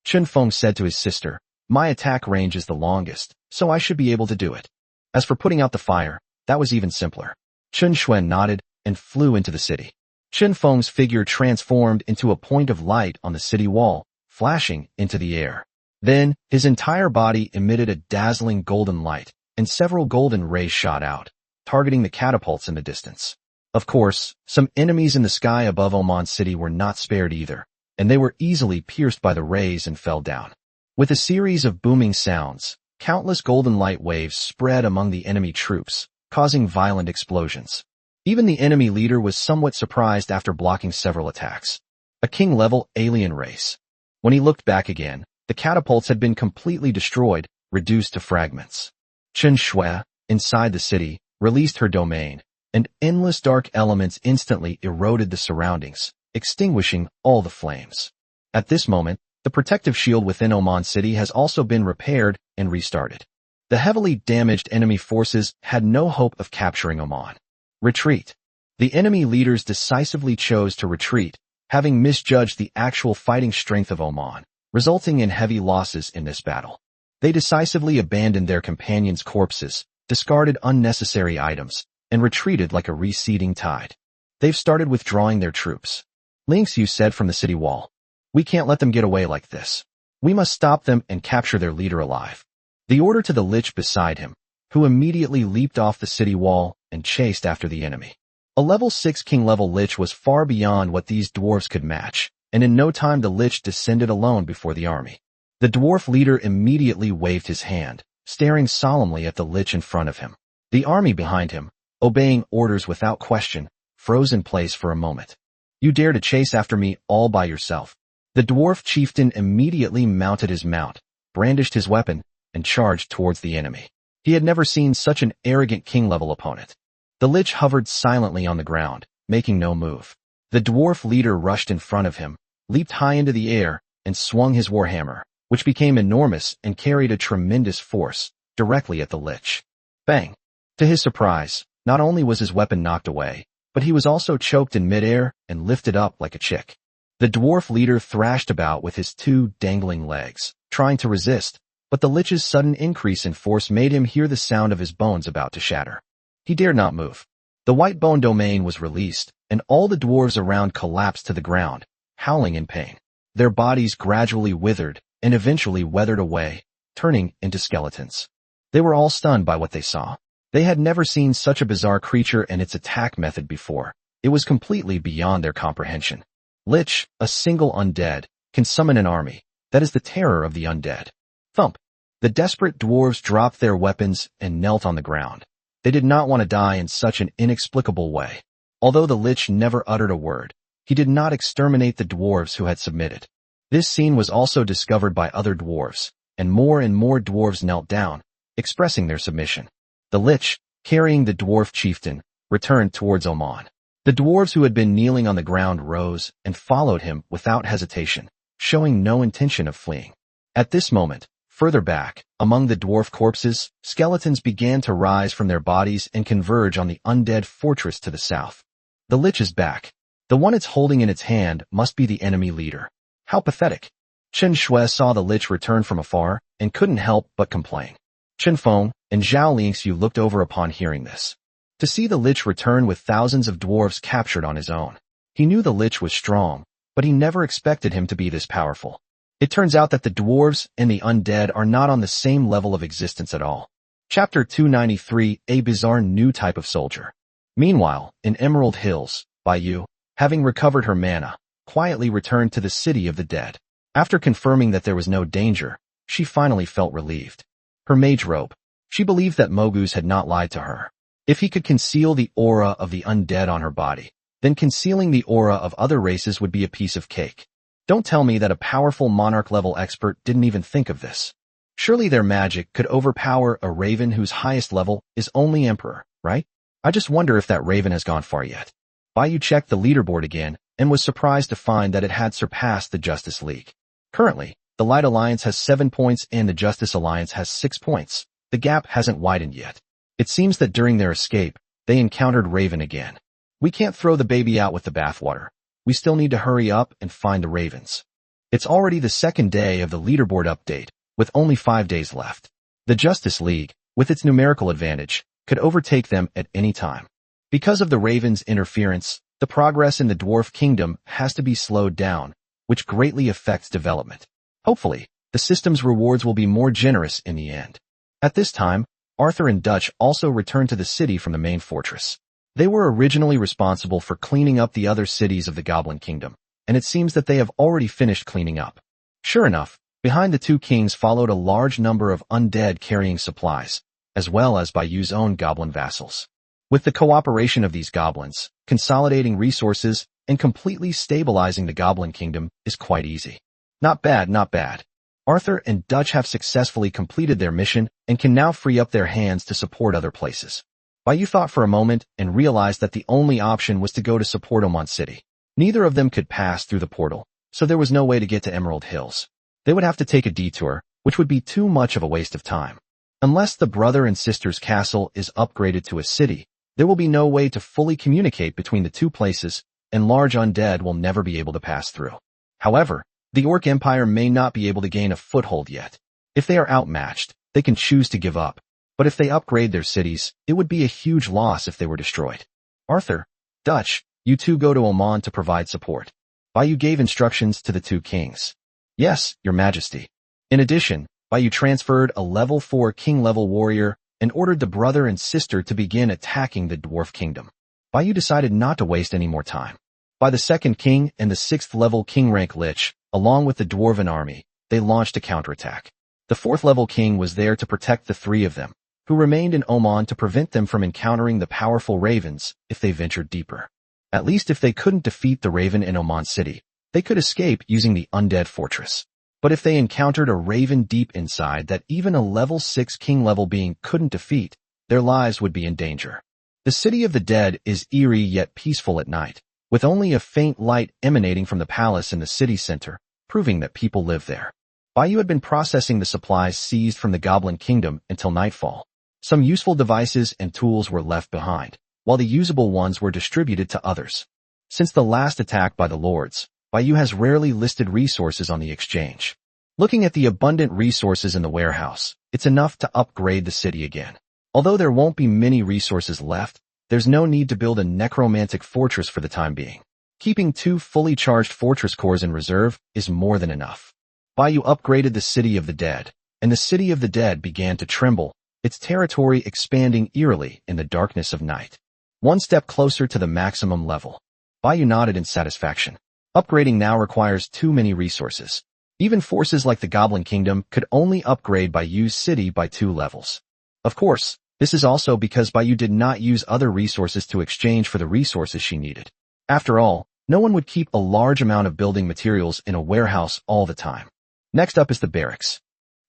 Chen Feng said to his sister, my attack range is the longest, so I should be able to do it. As for putting out the fire, that was even simpler. Chen Shui nodded and flew into the city. Chen Feng's figure transformed into a point of light on the city wall, flashing into the air. Then, his entire body emitted a dazzling golden light, and several golden rays shot out, targeting the catapults in the distance. Of course, some enemies in the sky above Oman City were not spared either, and they were easily pierced by the rays and fell down. With a series of booming sounds, countless golden light waves spread among the enemy troops, causing violent explosions. Even the enemy leader was somewhat surprised after blocking several attacks. A king-level alien race. When he looked back again, the catapults had been completely destroyed, reduced to fragments. Chen Shui, inside the city, released her domain, and endless dark elements instantly eroded the surroundings, extinguishing all the flames. At this moment, the protective shield within Oman City has also been repaired and restarted. The heavily damaged enemy forces had no hope of capturing Oman. Retreat. The enemy leaders decisively chose to retreat, having misjudged the actual fighting strength of Oman, resulting in heavy losses in this battle. They decisively abandoned their companions' corpses, discarded unnecessary items, and retreated like a receding tide. They've started withdrawing their troops. Ling Xiu said from the city wall. We can't let them get away like this. We must stop them and capture their leader alive. The order to the lich beside him, who immediately leaped off the city wall and chased after the enemy. A level 6 king-level lich was far beyond what these dwarves could match, and in no time the lich descended alone before the army. The dwarf leader immediately waved his hand, staring solemnly at the lich in front of him. The army behind him, obeying orders without question, froze in place for a moment. You dare to chase after me all by yourself. The dwarf chieftain immediately mounted his mount, brandished his weapon, and charged towards the enemy. He had never seen such an arrogant king-level opponent. The lich hovered silently on the ground, making no move. The dwarf leader rushed in front of him, leaped high into the air, and swung his warhammer, which became enormous and carried a tremendous force, directly at the lich. Bang! To his surprise, not only was his weapon knocked away, but he was also choked in midair and lifted up like a chick. The dwarf leader thrashed about with his two dangling legs, trying to resist, but the lich's sudden increase in force made him hear the sound of his bones about to shatter. He dared not move. The white bone domain was released, and all the dwarves around collapsed to the ground, howling in pain. Their bodies gradually withered and eventually weathered away, turning into skeletons. They were all stunned by what they saw. They had never seen such a bizarre creature and its attack method before. It was completely beyond their comprehension. Lich, a single undead, can summon an army. That is the terror of the undead. Thump! The desperate dwarves dropped their weapons and knelt on the ground. They did not want to die in such an inexplicable way. Although the lich never uttered a word, he did not exterminate the dwarves who had submitted. This scene was also discovered by other dwarves, and more dwarves knelt down, expressing their submission. The lich, carrying the dwarf chieftain, returned towards Oman. The dwarves who had been kneeling on the ground rose and followed him without hesitation, showing no intention of fleeing. At this moment, further back, among the dwarf corpses, skeletons began to rise from their bodies and converge on the undead fortress to the south. The lich is back. The one it's holding in its hand must be the enemy leader. How pathetic. Chen Shui saw the lich return from afar and couldn't help but complain. Chen Feng and Zhao Lingxiu looked over upon hearing this. To see the lich return with thousands of dwarves captured on his own. He knew the lich was strong, but he never expected him to be this powerful. It turns out that the dwarves and the undead are not on the same level of existence at all. Chapter 293, A Bizarre New Type of Soldier. Meanwhile, in Emerald Hills, Baiyu, having recovered her mana, quietly returned to the city of the dead. After confirming that there was no danger, she finally felt relieved. Her mage robe. She believed that Moguz had not lied to her. If he could conceal the aura of the undead on her body, then concealing the aura of other races would be a piece of cake. Don't tell me that a powerful monarch-level expert didn't even think of this. Surely their magic could overpower a raven whose highest level is only Emperor, right? I just wonder if that raven has gone far yet. Baiyu checked the leaderboard again and was surprised to find that it had surpassed the Justice League. Currently, the Light Alliance has 7 points and the Justice Alliance has 6 points. The gap hasn't widened yet. It seems that during their escape, they encountered Raven again. We can't throw the baby out with the bathwater. We still need to hurry up and find the ravens. It's already the second day of the leaderboard update, with only 5 days left. The Justice League, with its numerical advantage, could overtake them at any time. Because of the ravens' interference, the progress in the Dwarf Kingdom has to be slowed down, which greatly affects development. Hopefully, the system's rewards will be more generous in the end. At this time, Arthur and Dutch also returned to the city from the main fortress. They were originally responsible for cleaning up the other cities of the Goblin Kingdom, and it seems that they have already finished cleaning up. Sure enough, behind the two kings followed a large number of undead carrying supplies, as well as Baiyu's own goblin vassals. With the cooperation of these goblins, consolidating resources and completely stabilizing the Goblin Kingdom is quite easy. Not bad, not bad. Arthur and Dutch have successfully completed their mission and can now free up their hands to support other places. Baiyu thought for a moment and realized that the only option was to go to support Omon City. Neither of them could pass through the portal, so there was no way to get to Emerald Hills. They would have to take a detour, which would be too much of a waste of time. Unless the brother and sister's castle is upgraded to a city, there will be no way to fully communicate between the two places, and large undead will never be able to pass through. However, the Orc Empire may not be able to gain a foothold yet. If they are outmatched, they can choose to give up. But if they upgrade their cities, it would be a huge loss if they were destroyed. Arthur, Dutch, you two go to Oman to provide support. Baiyu gave instructions to the two kings. Yes, Your Majesty. In addition, Baiyu transferred a level 4 king-level warrior and ordered the brother and sister to begin attacking the Dwarf Kingdom. Baiyu decided not to waste any more time. By the second king and the 6th-level king-rank Lich, along with the Dwarven army, they launched a counterattack. The 4th-level king was there to protect the 3 of them, who remained in Oman to prevent them from encountering the powerful ravens if they ventured deeper. At least if they couldn't defeat the raven in Oman City, they could escape using the undead fortress. But if they encountered a raven deep inside that even a level 6 king-level being couldn't defeat, their lives would be in danger. The city of the dead is eerie yet peaceful at night, with only a faint light emanating from the palace in the city center, proving that people live there. Baiyu had been processing the supplies seized from the Goblin Kingdom until nightfall. Some useful devices and tools were left behind, while the usable ones were distributed to others. Since the last attack by the lords, Baiyu has rarely listed resources on the exchange. Looking at the abundant resources in the warehouse, it's enough to upgrade the city again. Although there won't be many resources left, there's no need to build a necromantic fortress for the time being. Keeping 2 fully charged fortress cores in reserve is more than enough. Baiyu upgraded the city of the dead, and the city of the dead began to tremble, its territory expanding eerily in the darkness of night. One step closer to the maximum level. Baiyu nodded in satisfaction. Upgrading now requires too many resources. Even forces like the Goblin Kingdom could only upgrade Baiyu's city by 2 levels. Of course, this is also because Baiyu did not use other resources to exchange for the resources she needed. After all, no one would keep a large amount of building materials in a warehouse all the time. Next up is the barracks.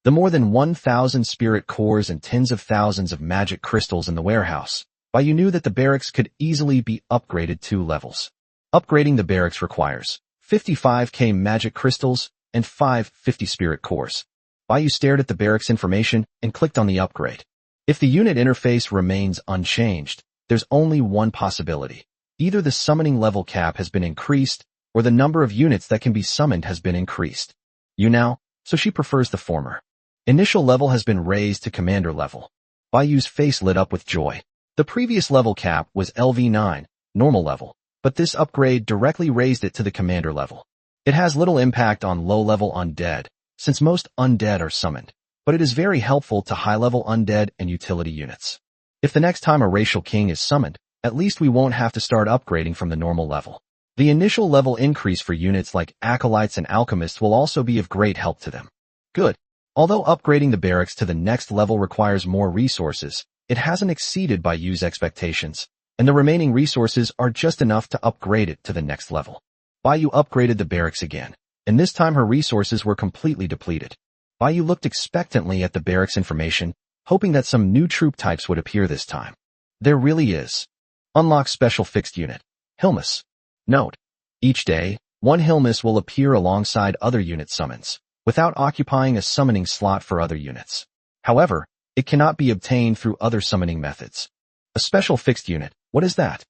The more than 1,000 spirit cores and tens of thousands of magic crystals in the warehouse, Baiyu knew that the barracks could easily be upgraded 2 levels. Upgrading the barracks requires 55k magic crystals and 50 spirit cores. Baiyu stared at the barracks information and clicked on the upgrade. If the unit interface remains unchanged, there's only one possibility. Either the summoning level cap has been increased, or the number of units that can be summoned has been increased. So she prefers the former. Initial level has been raised to commander level. Baiyu's face lit up with joy. The previous level cap was LV9, normal level, but this upgrade directly raised it to the commander level. It has little impact on low-level undead, since most undead are summoned, but it is very helpful to high-level undead and utility units. If the next time a racial king is summoned, At least we won't have to start upgrading from the normal level. The initial level increase for units like acolytes and alchemists will also be of great help to them. Good. Although upgrading the barracks to the next level requires more resources, it hasn't exceeded Bayu's expectations, and the remaining resources are just enough to upgrade it to the next level. Bayu upgraded the barracks again, and this time her resources were completely depleted. Bayu looked expectantly at the barracks information, hoping that some new troop types would appear this time. There really is. Unlock special fixed unit. Hilmas. Note: each day, one Hilmas will appear alongside other unit summons, without occupying a summoning slot for other units. However, it cannot be obtained through other summoning methods. A special fixed unit, what is that?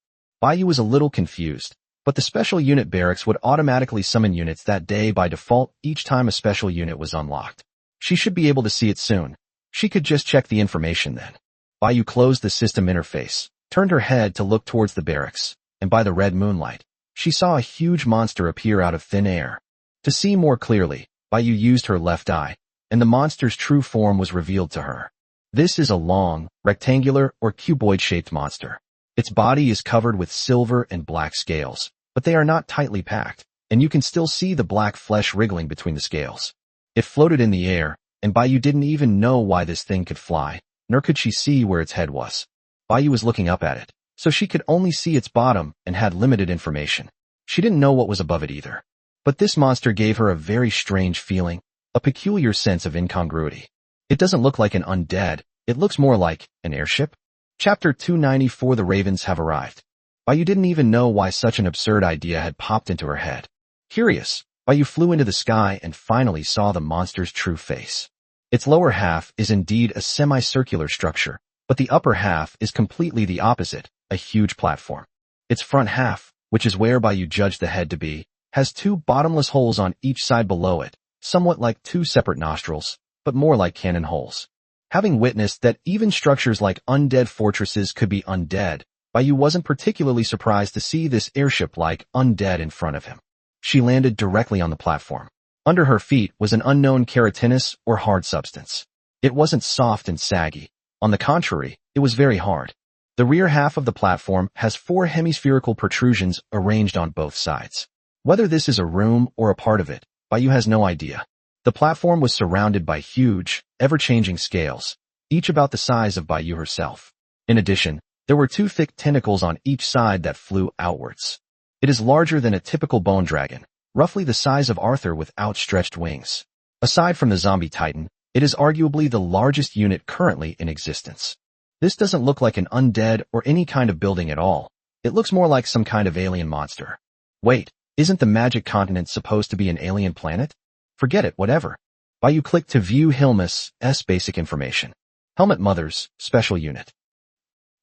Bayu was a little confused, but the special unit barracks would automatically summon units that day by default each time a special unit was unlocked. She should be able to see it soon. She could just check the information then. Bayu closed the system interface, turned her head to look towards the barracks, and by the red moonlight, she saw a huge monster appear out of thin air. To see more clearly, Bayu used her left eye, and the monster's true form was revealed to her. This is a long, rectangular or cuboid-shaped monster. Its body is covered with silver and black scales, but they are not tightly packed, and you can still see the black flesh wriggling between the scales. It floated in the air, and Bayu didn't even know why this thing could fly, nor could she see where its head was. Bayu was looking up at it, so she could only see its bottom and had limited information. She didn't know what was above it either. But this monster gave her a very strange feeling, a peculiar sense of incongruity. It doesn't look like an undead, it looks more like an airship. Chapter 294. The Ravens have arrived. Bayu didn't even know why such an absurd idea had popped into her head. Curious, Bayu flew into the sky and finally saw the monster's true face. Its lower half is indeed a semicircular structure, but the upper half is completely the opposite, a huge platform. Its front half, which is where Bayu judged the head to be, has two bottomless holes on each side below it, somewhat like two separate nostrils, but more like cannon holes. Having witnessed that even structures like undead fortresses could be undead, Bayu wasn't particularly surprised to see this airship-like undead in front of him. She landed directly on the platform. Under her feet was an unknown keratinous or hard substance. It wasn't soft and saggy. On the contrary, it was very hard. The rear half of the platform has 4 hemispherical protrusions arranged on both sides. Whether this is a room or a part of it, Bayu has no idea. The platform was surrounded by huge, ever-changing scales, each about the size of Bayu herself. In addition, there were 2 thick tentacles on each side that flew outwards. It is larger than a typical bone dragon, roughly the size of Arthur with outstretched wings. Aside from the zombie titan, it is arguably the largest unit currently in existence. This doesn't look like an undead or any kind of building at all. It looks more like some kind of alien monster. Wait, isn't the Magic Continent supposed to be an alien planet? Forget it, whatever. Bayu clicked to view Hilmas' basic information. Helmet Mothers, Special Unit.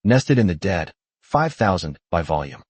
Nested in the Dead, 5000 by volume.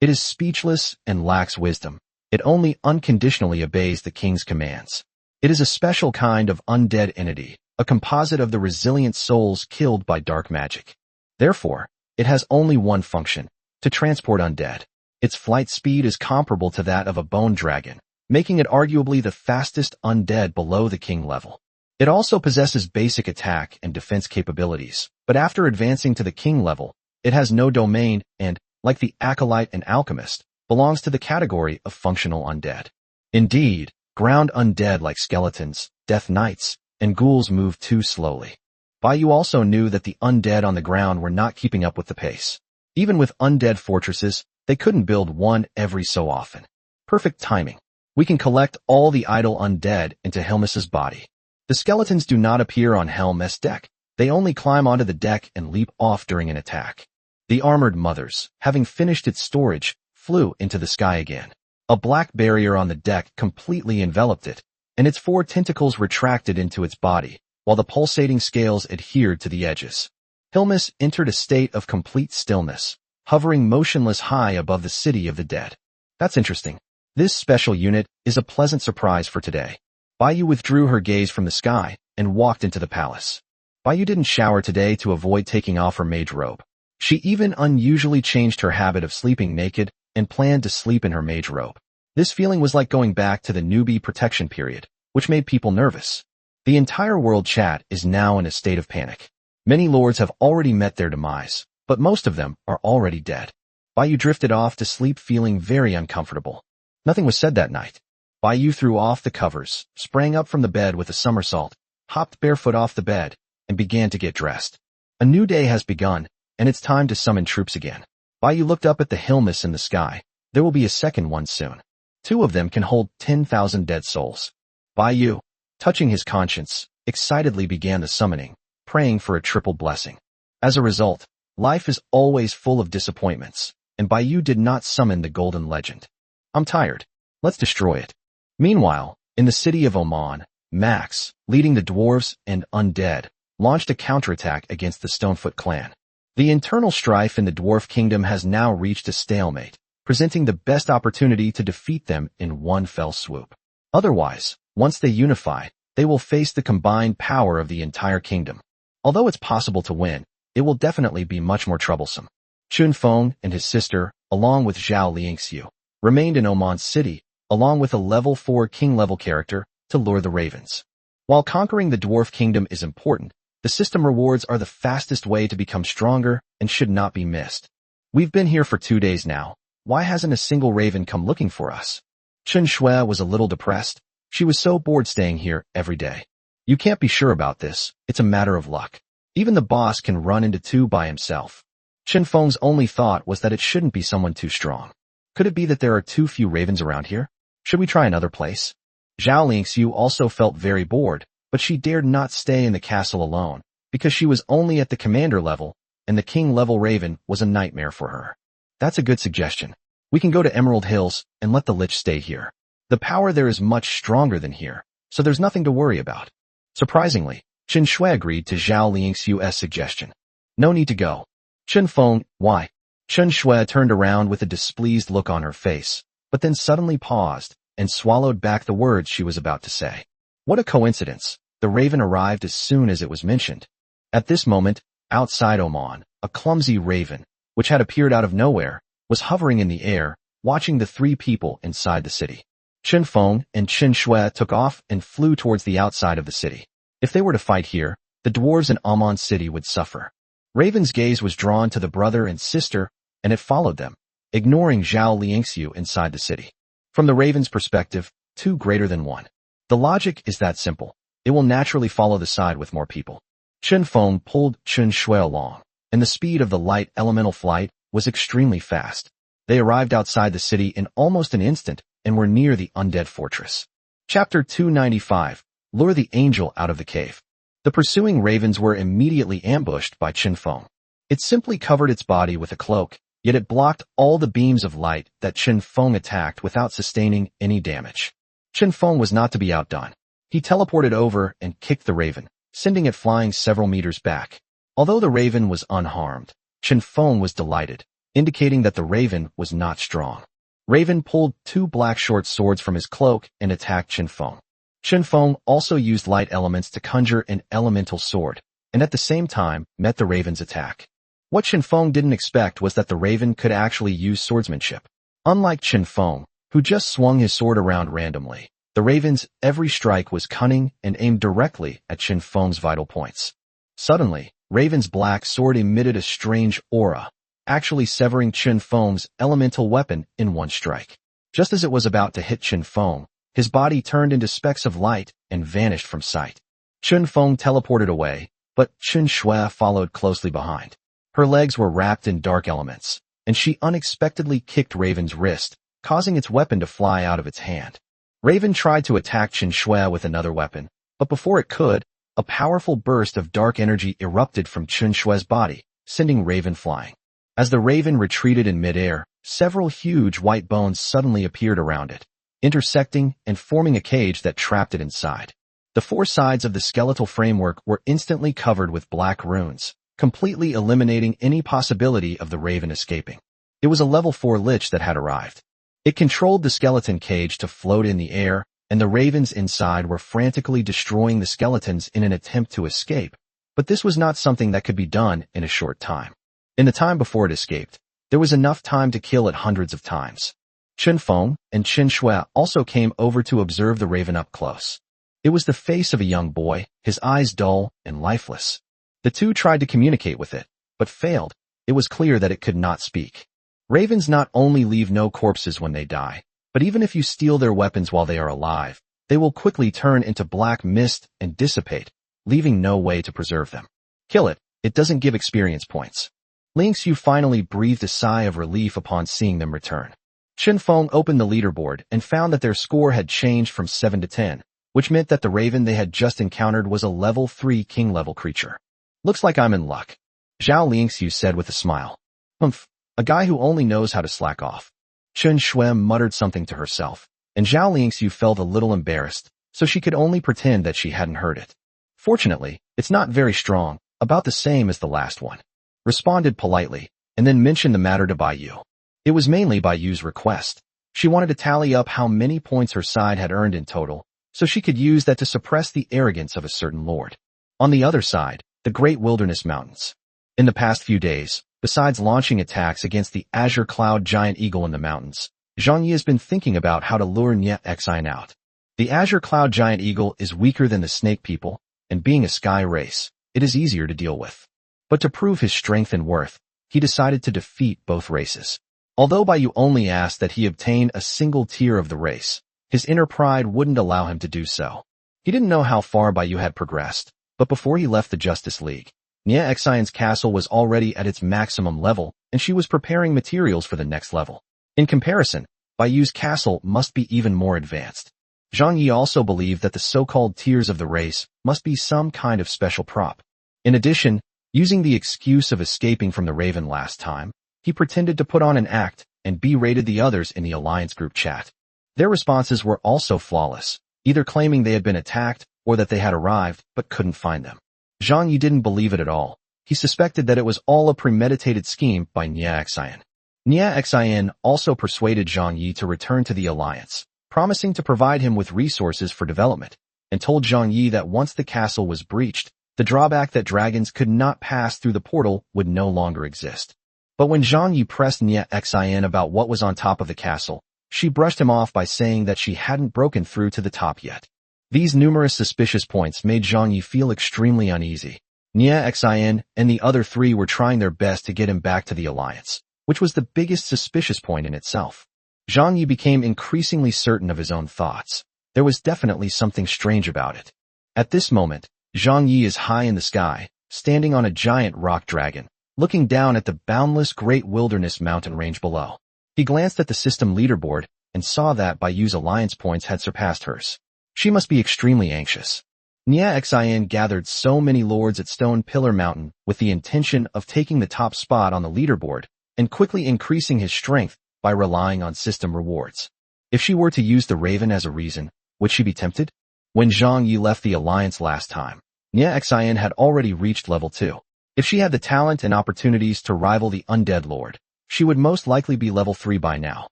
It is speechless and lacks wisdom. It only unconditionally obeys the king's commands. It is a special kind of undead entity, a composite of the resilient souls killed by dark magic. Therefore, it has only one function, to transport undead. Its flight speed is comparable to that of a bone dragon, making it arguably the fastest undead below the king level. It also possesses basic attack and defense capabilities, but after advancing to the king level, it has no domain and, like the acolyte and alchemist, belongs to the category of functional undead. Indeed, ground undead like skeletons, death knights, and ghouls move too slowly. Bayu also knew that the undead on the ground were not keeping up with the pace. Even with undead fortresses, they couldn't build one every so often. Perfect timing. We can collect all the idle undead into Hilmas's body. The skeletons do not appear on Helm's deck. They only climb onto the deck and leap off during an attack. The Armored Mothers, having finished its storage, flew into the sky again. A black barrier on the deck completely enveloped it, and its 4 tentacles retracted into its body, while the pulsating scales adhered to the edges. Hilmas entered a state of complete stillness, hovering motionless high above the city of the dead. That's interesting. This special unit is a pleasant surprise for today. Bayu withdrew her gaze from the sky and walked into the palace. Bayu didn't shower today to avoid taking off her mage robe. She even unusually changed her habit of sleeping naked and planned to sleep in her mage robe. This feeling was like going back to the newbie protection period, which made people nervous. The entire world chat is now in a state of panic. Many lords have already met their demise, but but most of them are already dead. Baiyu drifted off to sleep feeling very uncomfortable. Nothing was said that night. Baiyu threw off the covers, sprang up from the bed with a somersault, hopped barefoot off the bed, and began to get dressed. A new day has begun, and it's time to summon troops again. Baiyu looked up at the Hillmas in the sky. There will be a second one soon. 2 of them can hold 10,000 dead souls. Baiyu, touching his conscience, excitedly began the summoning, praying for a triple blessing. As a result, life is always full of disappointments, and Baiyu did not summon the golden legend. I'm tired. Let's destroy it. Meanwhile, in the city of Oman, Max, leading the dwarves and undead, launched a counterattack against the Stonefoot clan. The internal strife in the dwarf kingdom has now reached a stalemate, presenting the best opportunity to defeat them in one fell swoop. Otherwise, once they unify, they will face the combined power of the entire kingdom. Although it's possible to win, it will definitely be much more troublesome. Chun Feng and his sister, along with Zhao Liangxiu, remained in Oman City, along with a level 4 king-level character, to lure the ravens. While conquering the dwarf kingdom is important, the system rewards are the fastest way to become stronger and should not be missed. We've been here for 2 days now. Why hasn't a single raven come looking for us? Chen Shui was a little depressed. She was so bored staying here every day. You can't be sure about this. It's a matter of luck. Even the boss can run into 2 by himself. Chen Feng's only thought was that it shouldn't be someone too strong. Could it be that there are too few ravens around here? Should we try another place? Zhao Liangxiu also felt very bored, but she dared not stay in the castle alone, because she was only at the commander level, and the king-level raven was a nightmare for her. That's a good suggestion. We can go to Emerald Hills and let the Lich stay here. The power there is much stronger than here, so there's nothing to worry about. Surprisingly, Chen Shui agreed to Zhao Liangxiu's suggestion. No need to go. Chen Feng, why? Chen Shui turned around with a displeased look on her face, but then suddenly paused and swallowed back the words she was about to say. What a coincidence. The raven arrived as soon as it was mentioned. At this moment, outside Oman, a clumsy raven, which had appeared out of nowhere, was hovering in the air, watching the 3 people inside the city. Chen Feng and Chen Shui took off and flew towards the outside of the city. If they were to fight here, the dwarves in Oman City would suffer. Raven's gaze was drawn to the brother and sister, and it followed them, ignoring Zhao Liangxiu inside the city. From the raven's perspective, 2 greater than 1. The logic is that simple. It will naturally follow the side with more people. Chen Feng pulled Chen Shui along, and the speed of the light elemental flight was extremely fast. They arrived outside the city in almost an instant and were near the undead fortress. Chapter 295, Lure the Angel Out of the Cave. The pursuing ravens were immediately ambushed by Chen Feng. It simply covered its body with a cloak, yet it blocked all the beams of light that Chen Feng attacked without sustaining any damage. Chen Feng was not to be outdone. He teleported over and kicked the raven, sending it flying several meters back. Although the raven was unharmed, Chen Feng was delighted, indicating that the raven was not strong. Raven pulled 2 black short swords from his cloak and attacked Chen Feng. Chen Feng also used light elements to conjure an elemental sword, and at the same time met the raven's attack. What Chen Feng didn't expect was that the raven could actually use swordsmanship. Unlike Chen Feng, who just swung his sword around randomly, the raven's every strike was cunning and aimed directly at Chen Feng's vital points. Suddenly, Raven's black sword emitted a strange aura, actually severing Chen Feng's elemental weapon in one strike. Just as it was about to hit Chen Feng, his body turned into specks of light and vanished from sight. Chen Feng teleported away, but Chen Shui followed closely behind. Her legs were wrapped in dark elements, and she unexpectedly kicked Raven's wrist, causing its weapon to fly out of its hand. Raven tried to attack Chen Shui with another weapon, but before it could, a powerful burst of dark energy erupted from Chen Shui's body, sending Raven flying. As the Raven retreated in midair, several huge white bones suddenly appeared around it, intersecting and forming a cage that trapped it inside. The 4 sides of the skeletal framework were instantly covered with black runes, completely eliminating any possibility of the Raven escaping. It was a level 4 lich that had arrived. It controlled the skeleton cage to float in the air, and the ravens inside were frantically destroying the skeletons in an attempt to escape, but this was not something that could be done in a short time. In the time before it escaped, there was enough time to kill it hundreds of times. Chen Feng and Chen Shui also came over to observe the raven up close. It was the face of a young boy, his eyes dull and lifeless. The 2 tried to communicate with it, but failed, it was clear that it could not speak. Ravens not only leave no corpses when they die, but even if you steal their weapons while they are alive, they will quickly turn into black mist and dissipate, leaving no way to preserve them. Kill it, it doesn't give experience points. Ling Xiu finally breathed a sigh of relief upon seeing them return. Chen Feng opened the leaderboard and found that their score had changed from 7 to 10, which meant that the raven they had just encountered was a level 3 king-level creature. Looks like I'm in luck, Zhao Lingxiu said with a smile. Humph, a guy who only knows how to slack off. Chen Shuem muttered something to herself, and Zhao Lingxiu felt a little embarrassed, so she could only pretend that she hadn't heard it. Fortunately, it's not very strong, about the same as the last one. Responded politely, and then mentioned the matter to Bai Yu. It was mainly Bai Yu's request. She wanted to tally up how many points her side had earned in total, so she could use that to suppress the arrogance of a certain lord. On the other side, the Great Wilderness Mountains. In the past few days, besides launching attacks against the Azure Cloud Giant Eagle in the mountains, Zhang Yi has been thinking about how to lure Nie Xian out. The Azure Cloud Giant Eagle is weaker than the Snake People, and being a sky race, it is easier to deal with. But to prove his strength and worth, he decided to defeat both races. Although Bai Yu only asked that he obtain a single tier of the race, his inner pride wouldn't allow him to do so. He didn't know how far Bai Yu had progressed, but before he left the Justice League, Nie Xian's castle was already at its maximum level, and she was preparing materials for the next level. In comparison, Bai Yu's castle must be even more advanced. Zhang Yi also believed that the so-called tiers of the race must be some kind of special prop. In addition, using the excuse of escaping from the Raven last time, he pretended to put on an act and berated the others in the Alliance group chat. Their responses were also flawless, either claiming they had been attacked or that they had arrived but couldn't find them. Zhang Yi didn't believe it at all. He suspected that it was all a premeditated scheme by Nie Xian. Nie Xian also persuaded Zhang Yi to return to the Alliance, promising to provide him with resources for development, and told Zhang Yi that once the castle was breached, the drawback that dragons could not pass through the portal would no longer exist. But when Zhang Yi pressed Nie Xian about what was on top of the castle, she brushed him off by saying that she hadn't broken through to the top yet. These numerous suspicious points made Zhang Yi feel extremely uneasy. Nie Xian and the other three were trying their best to get him back to the Alliance, which was the biggest suspicious point in itself. Zhang Yi became increasingly certain of his own thoughts. There was definitely something strange about it. At this moment, Zhang Yi is high in the sky, standing on a giant rock dragon, looking down at the boundless Great Wilderness mountain range below. He glanced at the system leaderboard and saw that Bai Yu's alliance points had surpassed hers. She must be extremely anxious. Nie Xian gathered so many lords at Stone Pillar Mountain with the intention of taking the top spot on the leaderboard and quickly increasing his strength by relying on system rewards. If she were to use the Raven as a reason, would she be tempted? When Zhang Yi left the Alliance last time, Nie Xian had already reached level 2. If she had the talent and opportunities to rival the Undead Lord, she would most likely be level 3 by now.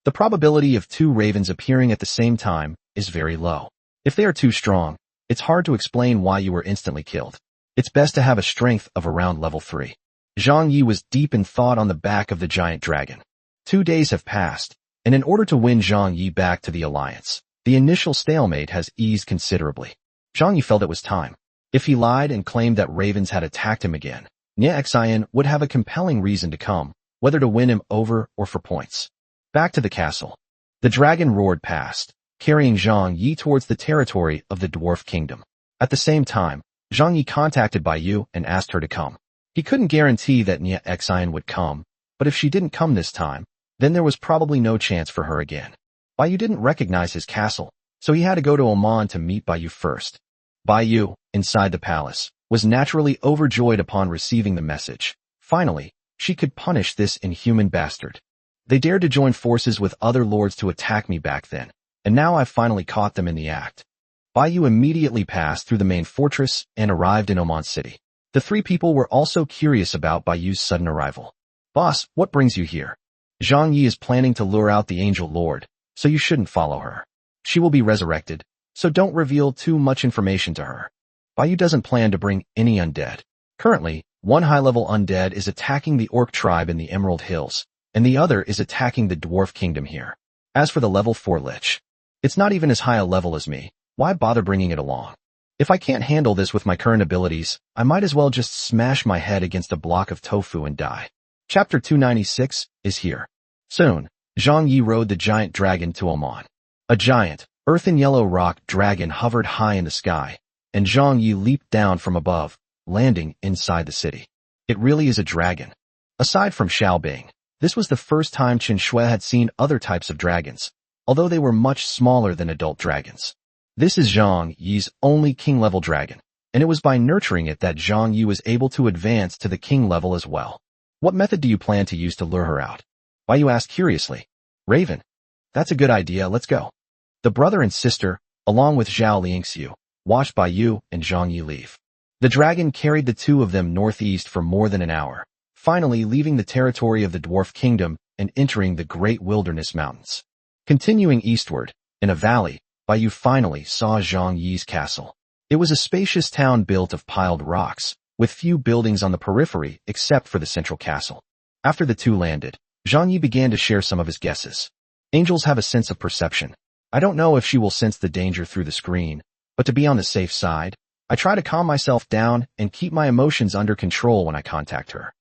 The probability of two ravens appearing at the same time is very low. If they are too strong, it's hard to explain why you were instantly killed. It's best to have a strength of around level 3. Zhang Yi was deep in thought on the back of the giant dragon. 2 days have passed, and in order to win Zhang Yi back to the Alliance, the initial stalemate has eased considerably. Zhang Yi felt it was time. If he lied and claimed that ravens had attacked him again, Nie Xian would have a compelling reason to come, whether to win him over or for points. Back to the castle. The dragon roared past, carrying Zhang Yi towards the territory of the Dwarf Kingdom. At the same time, Zhang Yi contacted Bai Yu and asked her to come. He couldn't guarantee that Nie Xian would come, but if she didn't come this time, then there was probably no chance for her again. Bai Yu didn't recognize his castle, so he had to go to Oman to meet Bai Yu first. Bai Yu, inside the palace, was naturally overjoyed upon receiving the message. Finally, she could punish this inhuman bastard. They dared to join forces with other lords to attack me back then, and now I've finally caught them in the act. Bai Yu immediately passed through the main fortress and arrived in Oman City. The three people were also curious about Bai Yu's sudden arrival. Boss, what brings you here? Zhang Yi is planning to lure out the Angel Lord, so you shouldn't follow her. She will be resurrected, so don't reveal too much information to her. Bai Yu doesn't plan to bring any undead. Currently, one high-level undead is attacking the Orc tribe in the Emerald Hills, and the other is attacking the Dwarf Kingdom here. As for the level 4 Lich, it's not even as high a level as me. Why bother bringing it along? If I can't handle this with my current abilities, I might as well just smash my head against a block of tofu and die. Chapter 296 is here. Soon, Zhang Yi rode the giant dragon to Oman. A giant, earthen yellow rock dragon hovered high in the sky, and Zhang Yi leaped down from above, landing inside the city. It really is a dragon. Aside from Xiaobing, this was the first time Qin Shui had seen other types of dragons, although they were much smaller than adult dragons. This is Zhang Yi's only king-level dragon, and it was by nurturing it that Zhang Yi was able to advance to the king level as well. What method do you plan to use to lure her out? Baiyu asked curiously. Raven. That's a good idea, let's go. The brother and sister, along with Zhao Liangxiu, watched Baiyu and Zhang Yi leave. The dragon carried the two of them northeast for more than an hour, finally leaving the territory of the Dwarf Kingdom and entering the Great Wilderness Mountains. Continuing eastward, in a valley, Baiyu finally saw Zhang Yi's castle. It was a spacious town built of piled rocks, with few buildings on the periphery except for the central castle. After the two landed, Zhang Yi began to share some of his guesses. Angels have a sense of perception. I don't know if she will sense the danger through the screen, but to be on the safe side, I try to calm myself down and keep my emotions under control when I contact her.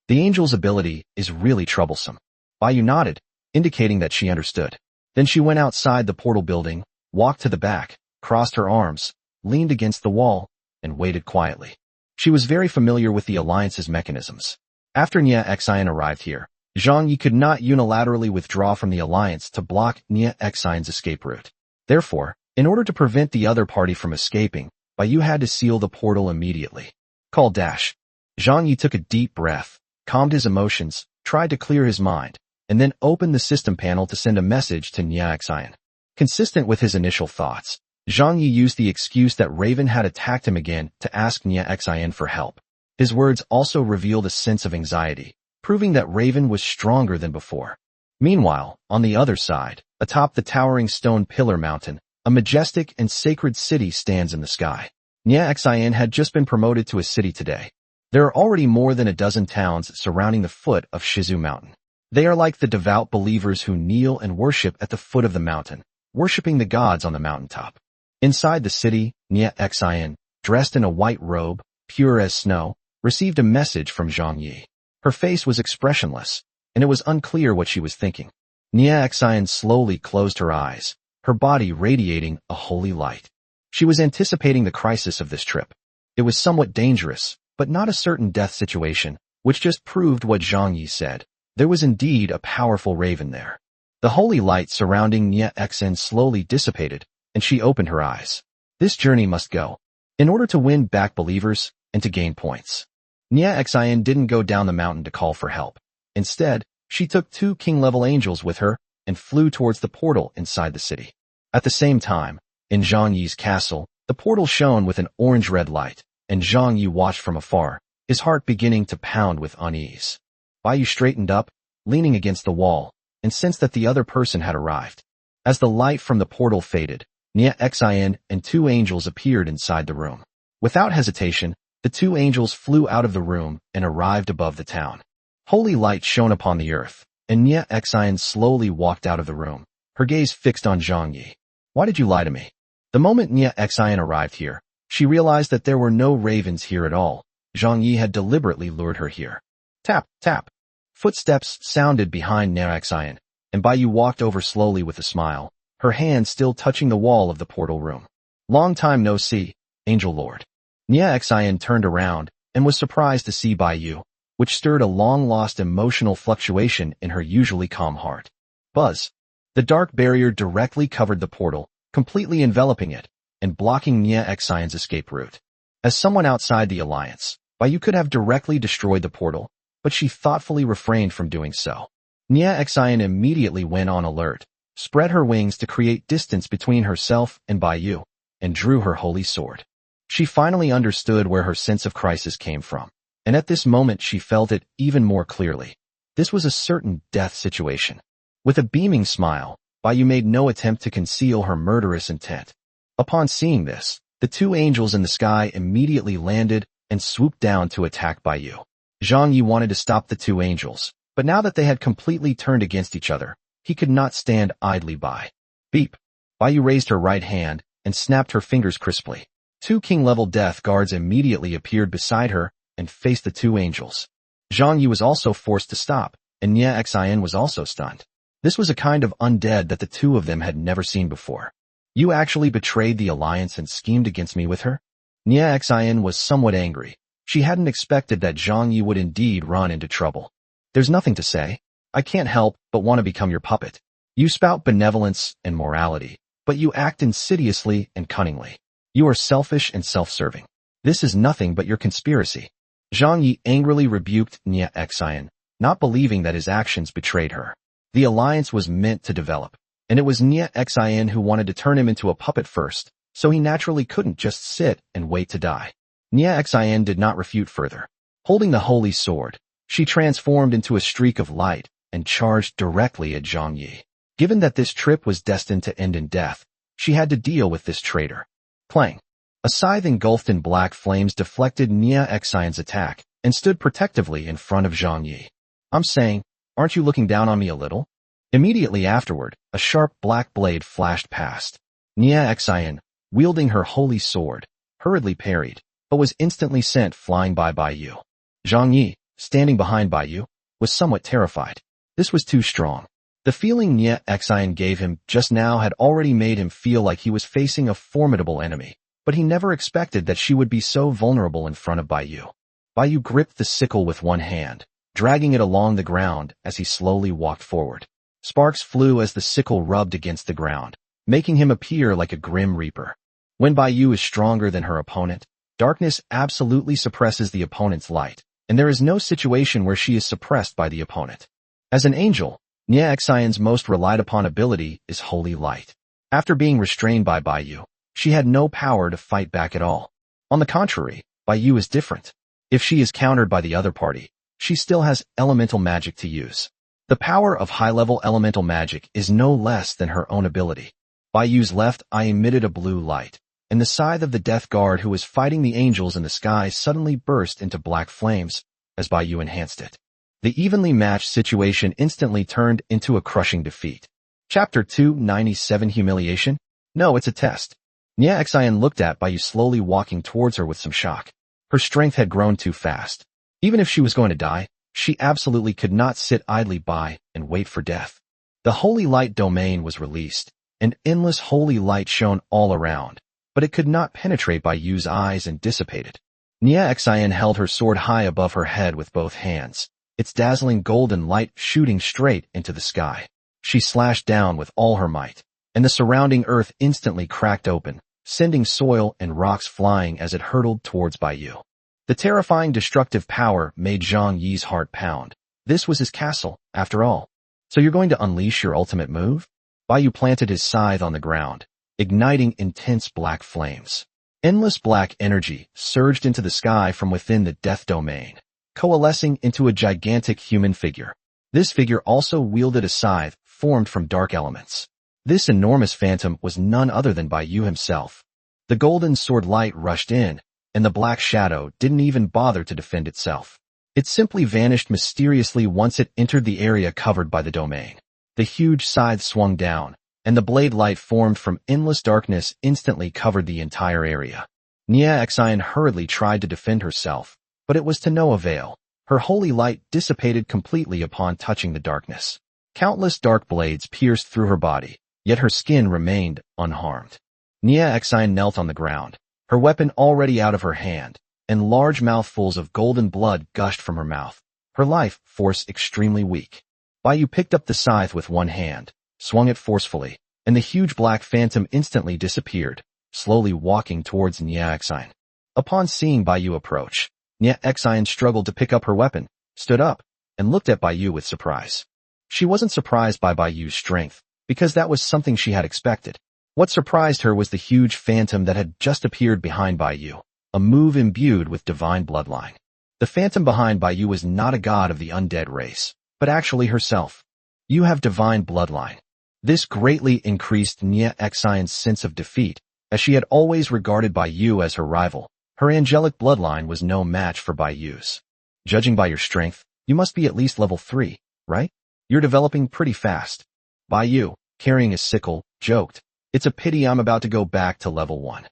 The angel's ability is really troublesome. Baiyu nodded, indicating that she understood. Then she went outside the portal building, walked to the back, crossed her arms, leaned against the wall, and waited quietly. She was very familiar with the Alliance's mechanisms. After Nia Xian arrived here, Zhang Yi could not unilaterally withdraw from the Alliance to block Nia Xian's escape route. Therefore, in order to prevent the other party from escaping, Baiyu had to seal the portal immediately. Call dash. Zhang Yi took a deep breath, calmed his emotions, tried to clear his mind, and then opened the system panel to send a message to Nia Xian. Consistent with his initial thoughts, Zhang Yi used the excuse that Raven had attacked him again to ask Nia Xian for help. His words also revealed a sense of anxiety, proving that Raven was stronger than before. Meanwhile, on the other side, atop the towering stone pillar mountain, a majestic and sacred city stands in the sky. Nia Xian had just been promoted to a city today. There are already more than a dozen towns surrounding the foot of Shizu Mountain. They are like the devout believers who kneel and worship at the foot of the mountain, worshiping the gods on the mountaintop. Inside the city, Nia Xian, dressed in a white robe, pure as snow, received a message from Zhang Yi. Her face was expressionless, and it was unclear what she was thinking. Nia Xian slowly closed her eyes, her body radiating a holy light. She was anticipating the crisis of this trip. It was somewhat dangerous, but not a certain death situation, which just proved what Zhang Yi said. There was indeed a powerful raven there. The holy light surrounding Nia Xian slowly dissipated, and she opened her eyes. This journey must go. In order to win back believers and to gain points. Nia Xian didn't go down the mountain to call for help. Instead, she took two king-level angels with her and flew towards the portal inside the city. At the same time, in Zhang Yi's castle, the portal shone with an orange-red light, and Zhang Yi watched from afar, his heart beginning to pound with unease. Baiyu straightened up, leaning against the wall, and sensed that the other person had arrived. As the light from the portal faded, Nia Xian and two angels appeared inside the room. Without hesitation, the two angels flew out of the room and arrived above the town. Holy light shone upon the earth, and Nia Xian slowly walked out of the room, her gaze fixed on Zhang Yi. Why did you lie to me? The moment Nia Xian arrived here, she realized that there were no ravens here at all. Zhang Yi had deliberately lured her here. Tap, tap. Footsteps sounded behind Nia Xian, and Baiyu walked over slowly with a smile, her hand still touching the wall of the portal room. Long time no see, Angel Lord. Nia Xian turned around and was surprised to see Baiyu, which stirred a long-lost emotional fluctuation in her usually calm heart. Buzz. The dark barrier directly covered the portal, completely enveloping it, and blocking Nia Xian's escape route. As someone outside the Alliance, Baiyu could have directly destroyed the portal, but she thoughtfully refrained from doing so. Nia Xian immediately went on alert, spread her wings to create distance between herself and Baiyu, and drew her holy sword. She finally understood where her sense of crisis came from, and at this moment she felt it even more clearly. This was a certain death situation. With a beaming smile, Baiyu made no attempt to conceal her murderous intent. Upon seeing this, the two angels in the sky immediately landed and swooped down to attack Baiyu. Zhang Yi wanted to stop the two angels, but now that they had completely turned against each other, he could not stand idly by. Beep. Baiyu raised her right hand and snapped her fingers crisply. Two king-level death guards immediately appeared beside her and faced the two angels. Zhang Yi was also forced to stop, and Nie Xian was also stunned. This was a kind of undead that the two of them had never seen before. You actually betrayed the alliance and schemed against me with her? Nie Xian was somewhat angry. She hadn't expected that Zhang Yi would indeed run into trouble. There's nothing to say. I can't help but want to become your puppet. You spout benevolence and morality, but you act insidiously and cunningly. You are selfish and self-serving. This is nothing but your conspiracy. Zhang Yi angrily rebuked Nie Xian, not believing that his actions betrayed her. The alliance was meant to develop, and it was Nie Xian who wanted to turn him into a puppet first, so he naturally couldn't just sit and wait to die. Nie Xian did not refute further. Holding the holy sword, she transformed into a streak of light and charged directly at Zhang Yi. Given that this trip was destined to end in death, she had to deal with this traitor. Clang. A scythe engulfed in black flames deflected Nie Xian's attack and stood protectively in front of Zhang Yi. I'm saying, aren't you looking down on me a little? Immediately afterward, a sharp black blade flashed past. Nie Xian, wielding her holy sword, hurriedly parried, but was instantly sent flying by Baiyu. Zhang Yi, standing behind Baiyu, was somewhat terrified. This was too strong. The feeling Nie Xian gave him just now had already made him feel like he was facing a formidable enemy, but he never expected that she would be so vulnerable in front of Baiyu. Baiyu gripped the sickle with one hand, dragging it along the ground as he slowly walked forward. Sparks flew as the sickle rubbed against the ground, making him appear like a grim reaper. When Baiyu is stronger than her opponent, darkness absolutely suppresses the opponent's light, and there is no situation where she is suppressed by the opponent. As an angel, Nie Xian's most relied upon ability is holy light. After being restrained by Baiyu, she had no power to fight back at all. On the contrary, Baiyu is different. If she is countered by the other party, she still has elemental magic to use. The power of high-level elemental magic is no less than her own ability. Baiyu's left eye emitted a blue light, and the scythe of the Death Guard who was fighting the angels in the sky suddenly burst into black flames as Baiyu enhanced it. The evenly matched situation instantly turned into a crushing defeat. Chapter 297 Humiliation? No, it's a test. Nie Xian looked at Baiyu slowly walking towards her with some shock. Her strength had grown too fast. Even if she was going to die, she absolutely could not sit idly by and wait for death. The holy light domain was released, and endless holy light shone all around, but it could not penetrate Baiyu's eyes and dissipated. Nie Xian held her sword high above her head with both hands, its dazzling golden light shooting straight into the sky. She slashed down with all her might, and the surrounding earth instantly cracked open, sending soil and rocks flying as it hurtled towards Baiyu. The terrifying destructive power made Zhang Yi's heart pound. This was his castle, after all. So you're going to unleash your ultimate move? Baiyu planted his scythe on the ground, igniting intense black flames. Endless black energy surged into the sky from within the death domain, coalescing into a gigantic human figure. This figure also wielded a scythe formed from dark elements. This enormous phantom was none other than Baiyu himself. The golden sword light rushed in, and the black shadow didn't even bother to defend itself. It simply vanished mysteriously once it entered the area covered by the domain. The huge scythe swung down, and the blade light formed from endless darkness instantly covered the entire area. Nie Xian hurriedly tried to defend herself, but it was to no avail. Her holy light dissipated completely upon touching the darkness. Countless dark blades pierced through her body, yet her skin remained unharmed. Nie Xian knelt on the ground, her weapon already out of her hand, and large mouthfuls of golden blood gushed from her mouth, her life force extremely weak. Baiyu picked up the scythe with one hand, swung it forcefully, and the huge black phantom instantly disappeared, slowly walking towards Nie Xian. Upon seeing Baiyu approach, Nie Xian struggled to pick up her weapon, stood up, and looked at Baiyu with surprise. She wasn't surprised by Baiyu's strength, because that was something she had expected. What surprised her was the huge phantom that had just appeared behind Baiyu, a move imbued with divine bloodline. The phantom behind Baiyu was not a god of the undead race, but actually herself. You have divine bloodline. This greatly increased Nie Xian's sense of defeat, as she had always regarded Baiyu as her rival. Her angelic bloodline was no match for Baiyu's. Judging by your strength, you must be at least level 3, right? You're developing pretty fast. Baiyu, carrying his sickle, joked, "It's a pity I'm about to go back to level 1.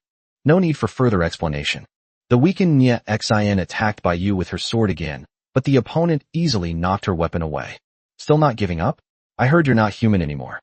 No need for further explanation." The weakened Nie Xian attacked Baiyu with her sword again, but the opponent easily knocked her weapon away. Still not giving up? I heard you're not human anymore.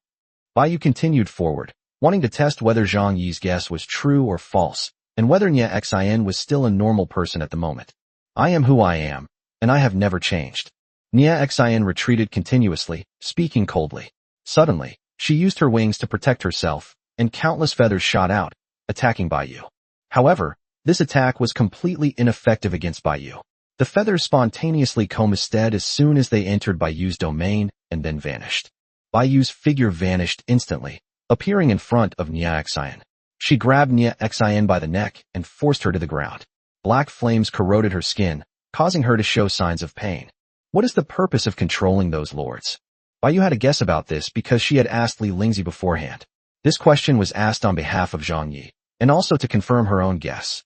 Baiyu continued forward, wanting to test whether Zhang Yi's guess was true or false, and whether Nie Xian was still a normal person at the moment. I am who I am, and I have never changed. Nie Xian retreated continuously, speaking coldly. Suddenly, she used her wings to protect herself, and countless feathers shot out, attacking Baiyu. However, this attack was completely ineffective against Baiyu. The feathers spontaneously combusted as soon as they entered Baiyu's domain and then vanished. Baiyu's figure vanished instantly, appearing in front of Nie Xian. She grabbed Nie Xian by the neck and forced her to the ground. Black flames corroded her skin, causing her to show signs of pain. What is the purpose of controlling those lords? Baiyu had a guess about this because she had asked Li Lingzi beforehand. This question was asked on behalf of Zhang Yi, and also to confirm her own guess.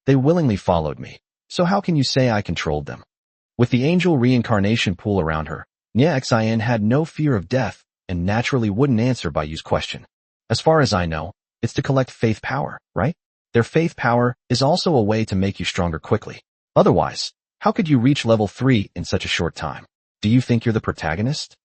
They willingly followed me, so how can you say I controlled them? With the angel reincarnation pool around her, Nie Xian had no fear of death and naturally wouldn't answer Baiyu's question. As far as I know, it's to collect faith power, right? Their faith power is also a way to make you stronger quickly. Otherwise, how could you reach level 3 in such a short time? Do you think you're the protagonist?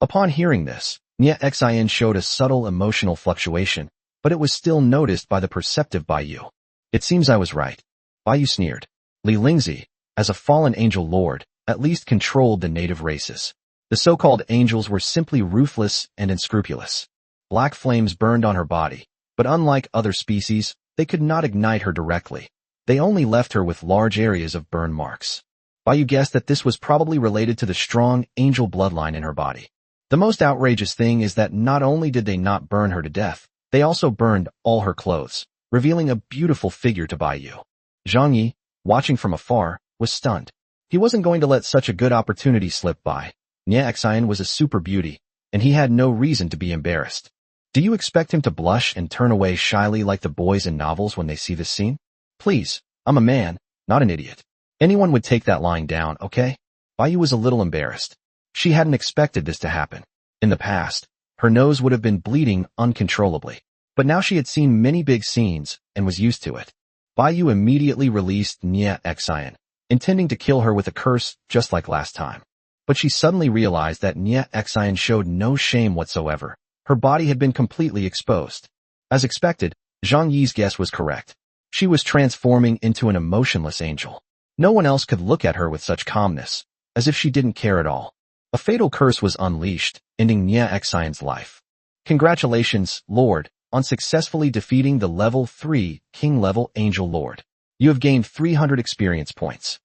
Upon hearing this, Nie Xian showed a subtle emotional fluctuation, but it was still noticed by the perceptive Baiyu. It seems I was right. Baiyu sneered. Li Lingzi, as a fallen angel lord, at least controlled the native races. The so-called angels were simply ruthless and unscrupulous. Black flames burned on her body, but unlike other species, they could not ignite her directly. They only left her with large areas of burn marks. Baiyu guessed that this was probably related to the strong angel bloodline in her body. The most outrageous thing is that not only did they not burn her to death, they also burned all her clothes, revealing a beautiful figure to Baiyu. Zhang Yi, watching from afar, was stunned. He wasn't going to let such a good opportunity slip by. Nie Xian was a super beauty, and he had no reason to be embarrassed. Do you expect him to blush and turn away shyly like the boys in novels when they see this scene? Please, I'm a man, not an idiot. Anyone would take that lying down, okay? Baiyu was a little embarrassed. She hadn't expected this to happen. In the past, her nose would have been bleeding uncontrollably. But now she had seen many big scenes and was used to it. Baiyu immediately released Nie Xian, intending to kill her with a curse just like last time. But she suddenly realized that Nie Xian showed no shame whatsoever. Her body had been completely exposed. As expected, Zhang Yi's guess was correct. She was transforming into an emotionless angel. No one else could look at her with such calmness, as if she didn't care at all. A fatal curse was unleashed, ending Nie Xian's life. Congratulations, Lord, on successfully defeating the level 3 king-level angel lord. You have gained 300 experience points.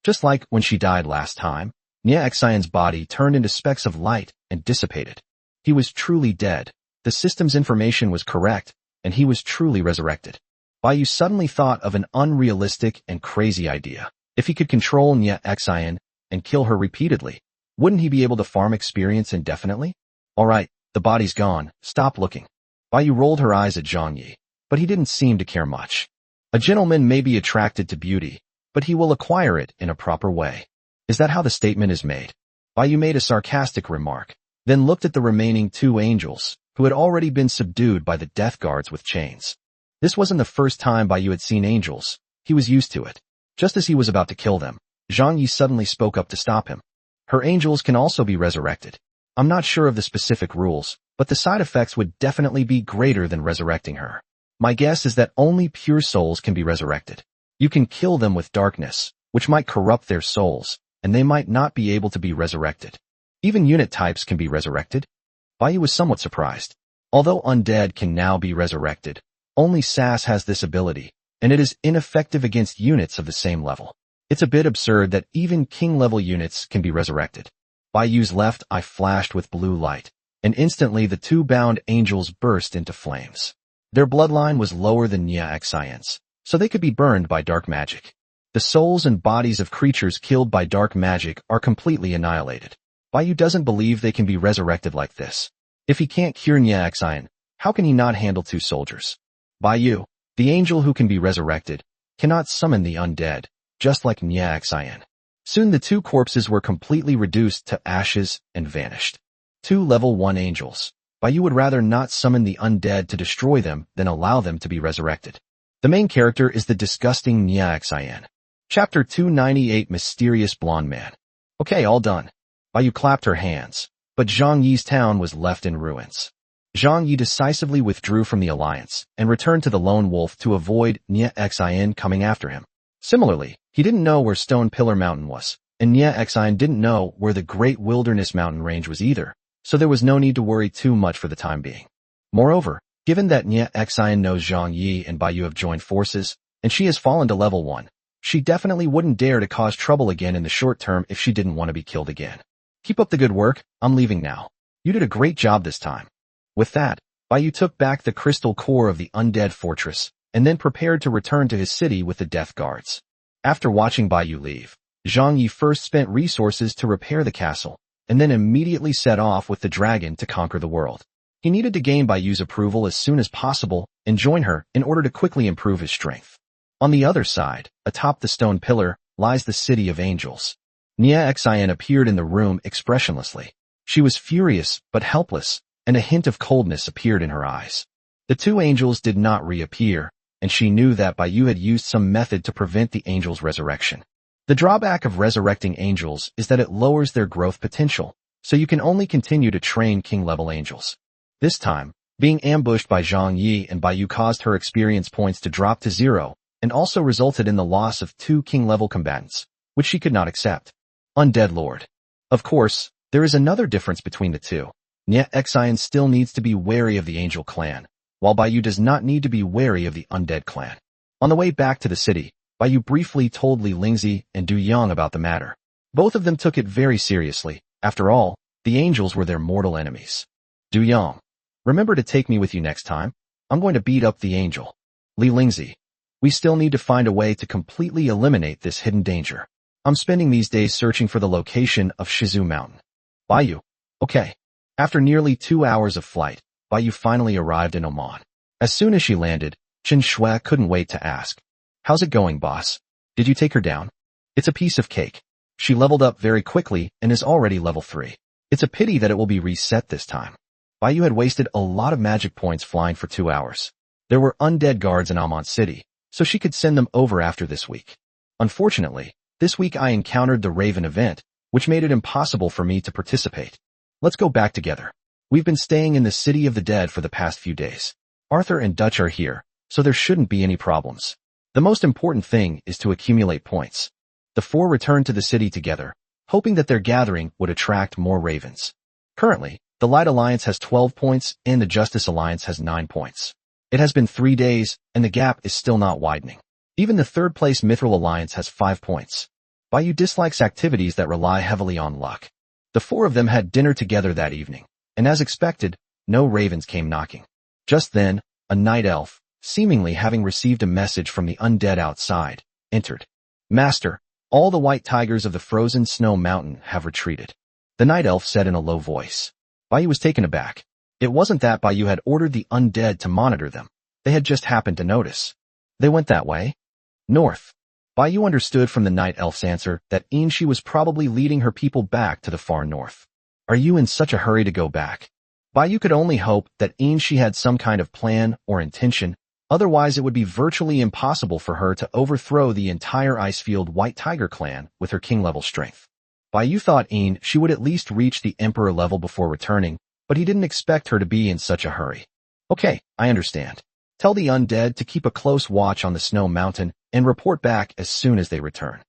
Just like when she died last time, Nie Xian's body turned into specks of light and dissipated. He was truly dead. The system's information was correct, and he was truly resurrected. Baiyu suddenly thought of an unrealistic and crazy idea. If he could control Nie Xian and kill her repeatedly, wouldn't he be able to farm experience indefinitely? Alright, the body's gone, stop looking. Baiyu rolled her eyes at Zhang Yi, but he didn't seem to care much. A gentleman may be attracted to beauty, but he will acquire it in a proper way. Is that how the statement is made? Baiyu made a sarcastic remark, then looked at the remaining 2 angels, who had already been subdued by the death guards with chains. This wasn't the first time Baiyu had seen angels. He was used to it. Just as he was about to kill them, Zhang Yi suddenly spoke up to stop him. Her angels can also be resurrected. I'm not sure of the specific rules, but the side effects would definitely be greater than resurrecting her. My guess is that only pure souls can be resurrected. You can kill them with darkness, which might corrupt their souls, and they might not be able to be resurrected. Even unit types can be resurrected. Baiyu was somewhat surprised. Although undead can now be resurrected, only SAS has this ability, and it is ineffective against units of the same level. It's a bit absurd that even king-level units can be resurrected. Baiyu's left eye flashed with blue light, and instantly the 2 bound angels burst into flames. Their bloodline was lower than Nie Xian's, so they could be burned by dark magic. The souls and bodies of creatures killed by dark magic are completely annihilated. Baiyu doesn't believe they can be resurrected like this. If he can't cure Nie Xian, how can he not handle 2 soldiers? Baiyu, the angel who can be resurrected, cannot summon the undead, just like Nie Xian. Soon the 2 corpses were completely reduced to ashes and vanished. 2 level 1 angels. Baiyu would rather not summon the undead to destroy them than allow them to be resurrected. The main character is the disgusting Nie Xian. Chapter 298 Mysterious Blonde Man. Okay, all done. Bai Yu clapped her hands, but Zhang Yi's town was left in ruins. Zhang Yi decisively withdrew from the alliance and returned to the Lone Wolf to avoid Nie Xin coming after him. Similarly, he didn't know where Stone Pillar Mountain was, and Nie Xin didn't know where the Great Wilderness Mountain Range was either, so there was no need to worry too much for the time being. Moreover, given that Nie Xin knows Zhang Yi and Bai Yu have joined forces, and she has fallen to level 1, she definitely wouldn't dare to cause trouble again in the short term if she didn't want to be killed again. Keep up the good work, I'm leaving now. You did a great job this time. With that, Bai Yu took back the crystal core of the undead fortress, and then prepared to return to his city with the death guards. After watching Bai Yu leave, Zhang Yi first spent resources to repair the castle, and then immediately set off with the dragon to conquer the world. He needed to gain Bai Yu's approval as soon as possible and join her in order to quickly improve his strength. On the other side, atop the stone pillar, lies the City of Angels. Nie Xin appeared in the room expressionlessly. She was furious but helpless, and a hint of coldness appeared in her eyes. The two angels did not reappear, and she knew that Bai Yu had used some method to prevent the angels' resurrection. The drawback of resurrecting angels is that it lowers their growth potential, so you can only continue to train king-level angels. This time, being ambushed by Zhang Yi and Bai Yu caused her experience points to drop to 0, and also resulted in the loss of 2 king-level combatants, which she could not accept. Undead Lord. Of course, there is another difference between the two. Nie Xin still needs to be wary of the Angel clan, while Bai Yu does not need to be wary of the Undead clan. On the way back to the city, Bai Yu briefly told Li Lingzi and Du Yang about the matter. Both of them took it very seriously. After all, the angels were their mortal enemies. Du Yang. Remember to take me with you next time. I'm going to beat up the angel. Li Lingzi. We still need to find a way to completely eliminate this hidden danger. I'm spending these days searching for the location of Shizu Mountain. Bai Yu. Okay. After nearly 2 hours of flight, Bai Yu finally arrived in Oman. As soon as she landed, Chen Shui couldn't wait to ask. How's it going, boss? Did you take her down? It's a piece of cake. She leveled up very quickly and is already level 3. It's a pity that it will be reset this time. Bai Yu had wasted a lot of magic points flying for 2 hours. There were undead guards in Almond City, so she could send them over after this week. Unfortunately, this week I encountered the Raven event, which made it impossible for me to participate. Let's go back together. We've been staying in the City of the Dead for the past few days. Arthur and Dutch are here, so there shouldn't be any problems. The most important thing is to accumulate points. The four returned to the city together, hoping that their gathering would attract more ravens. Currently, the Light Alliance has 12 points and the Justice Alliance has 9 points. It has been 3 days, and the gap is still not widening. Even the third-place Mithril Alliance has 5 points. Bai Yu dislikes activities that rely heavily on luck. The four of them had dinner together that evening, and as expected, no ravens came knocking. Just then, a night elf, seemingly having received a message from the undead outside, entered. Master, all the white tigers of the frozen snow mountain have retreated. The night elf said in a low voice. Bai Yu was taken aback. It wasn't that Bai Yu had ordered the undead to monitor them. They had just happened to notice. They went that way? North. Bai Yu understood from the night elf's answer that Shi was probably leading her people back to the far north. Are you in such a hurry to go back? Bai Yu could only hope that Shi had some kind of plan or intention. Otherwise, it would be virtually impossible for her to overthrow the entire Icefield White Tiger clan with her king-level strength. Bai Yu thought she would at least reach the Emperor level before returning, but he didn't expect her to be in such a hurry. Okay, I understand. Tell the undead to keep a close watch on the snow mountain and report back as soon as they return.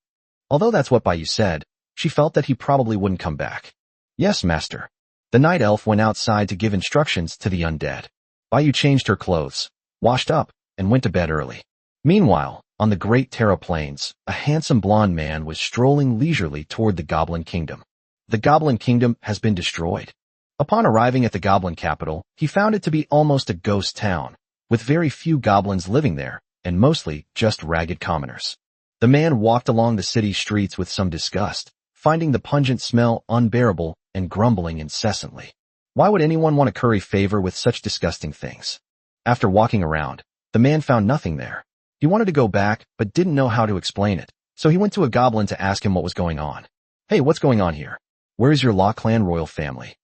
Although that's what Bai Yu said, she felt that he probably wouldn't come back. Yes, master. The night elf went outside to give instructions to the undead. Bai Yu changed her clothes, washed up, and went to bed early. Meanwhile, on the Great Terra Plains, a handsome blonde man was strolling leisurely toward the Goblin Kingdom. The Goblin Kingdom has been destroyed. Upon arriving at the Goblin capital, he found it to be almost a ghost town, with very few goblins living there, and mostly just ragged commoners. The man walked along the city streets with some disgust, finding the pungent smell unbearable and grumbling incessantly. Why would anyone want to curry favor with such disgusting things? After walking around, the man found nothing there. He wanted to go back, but didn't know how to explain it, so he went to a goblin to ask him what was going on. Hey, what's going on here? Where is your Law Clan royal family?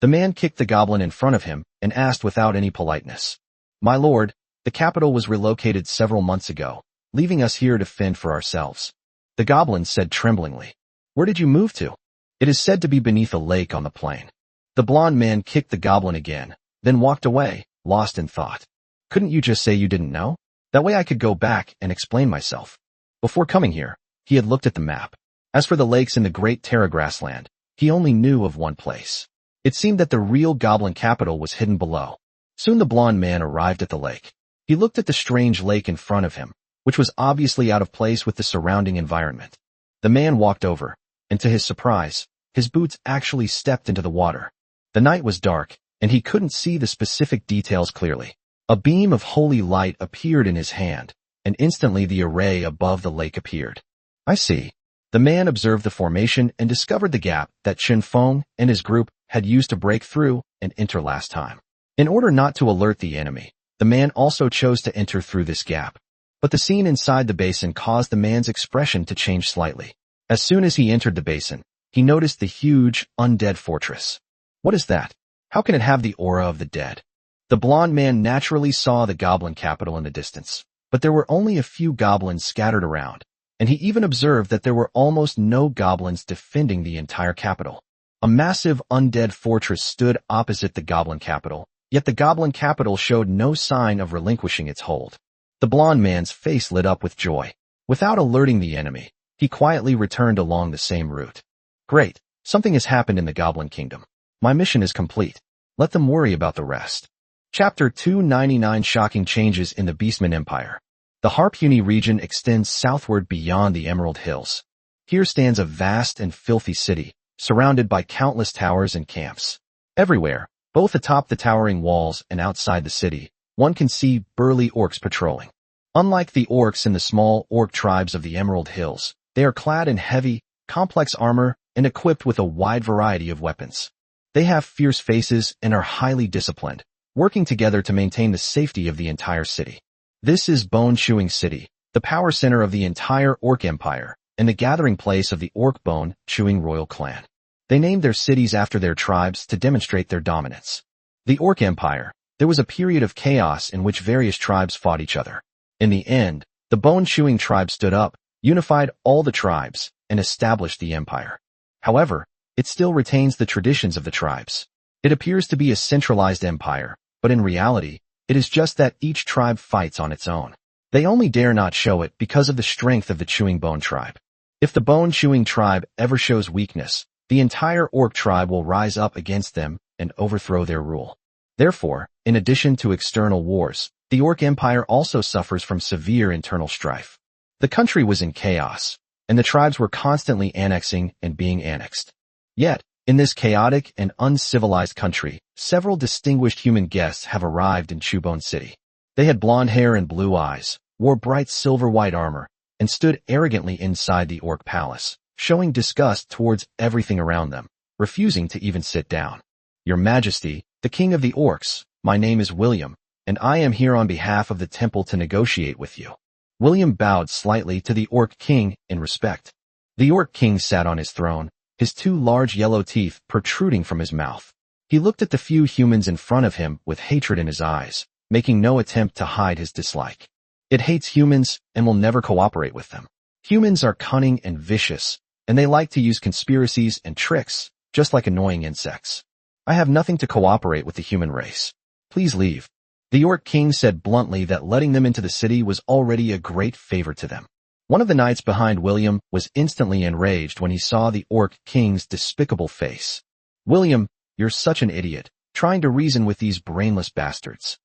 The man kicked the goblin in front of him and asked without any politeness. My lord, the capital was relocated several months ago, leaving us here to fend for ourselves. The goblin said tremblingly. Where did you move to? It is said to be beneath a lake on the plain. The blond man kicked the goblin again, then walked away, lost in thought. Couldn't you just say you didn't know? That way I could go back and explain myself. Before coming here, he had looked at the map. As for the lakes in the Great Terra Grassland, he only knew of one place. It seemed that the real goblin capital was hidden below. Soon the blond man arrived at the lake. He looked at the strange lake in front of him, which was obviously out of place with the surrounding environment. The man walked over, and to his surprise, his boots actually stepped into the water. The night was dark, and he couldn't see the specific details clearly. A beam of holy light appeared in his hand, and instantly the array above the lake appeared. I see. The man observed the formation and discovered the gap that Chen Feng and his group had used to break through and enter last time. In order not to alert the enemy, the man also chose to enter through this gap. But the scene inside the basin caused the man's expression to change slightly. As soon as he entered the basin, he noticed the huge, undead fortress. What is that? How can it have the aura of the dead? The blond man naturally saw the goblin capital in the distance, but there were only a few goblins scattered around, and he even observed that there were almost no goblins defending the entire capital. A massive undead fortress stood opposite the goblin capital, yet the goblin capital showed no sign of relinquishing its hold. The blond man's face lit up with joy. Without alerting the enemy, he quietly returned along the same route. Great, something has happened in the Goblin Kingdom. My mission is complete. Let them worry about the rest. Chapter 299 Shocking Changes in the Beastman Empire. The Harpuni region extends southward beyond the Emerald Hills. Here stands a vast and filthy city, surrounded by countless towers and camps. Everywhere, both atop the towering walls and outside the city, one can see burly orcs patrolling. Unlike the orcs in the small orc tribes of the Emerald Hills, they are clad in heavy, complex armor and equipped with a wide variety of weapons. They have fierce faces and are highly disciplined, working together to maintain the safety of the entire city. This is Bone Chewing City, the power center of the entire Orc Empire, and the gathering place of the Orc Bone Chewing Royal Clan. They named their cities after their tribes to demonstrate their dominance. The Orc Empire, there was a period of chaos in which various tribes fought each other. In the end, the Bone Chewing tribe stood up, unified all the tribes, and established the empire. However, it still retains the traditions of the tribes. It appears to be a centralized empire, but in reality, it is just that each tribe fights on its own. They only dare not show it because of the strength of the Chewing Bone tribe. If the Bone Chewing tribe ever shows weakness, the entire Orc tribe will rise up against them and overthrow their rule. Therefore, in addition to external wars, the Orc Empire also suffers from severe internal strife. The country was in chaos, and the tribes were constantly annexing and being annexed. Yet, in this chaotic and uncivilized country, several distinguished human guests have arrived in Chewbone City. They had blonde hair and blue eyes, wore bright silver-white armor, and stood arrogantly inside the Orc Palace, showing disgust towards everything around them, refusing to even sit down. Your Majesty, the King of the Orcs, my name is William, and I am here on behalf of the temple to negotiate with you. William bowed slightly to the Orc King in respect. The Orc King sat on his throne, his two large yellow teeth protruding from his mouth. He looked at the few humans in front of him with hatred in his eyes, making no attempt to hide his dislike. It hates humans and will never cooperate with them. Humans are cunning and vicious, and they like to use conspiracies and tricks, just like annoying insects. I have nothing to cooperate with the human race. Please leave. The Orc King said bluntly that letting them into the city was already a great favor to them. One of the knights behind William was instantly enraged when he saw the Orc King's despicable face. William, you're such an idiot, trying to reason with these brainless bastards.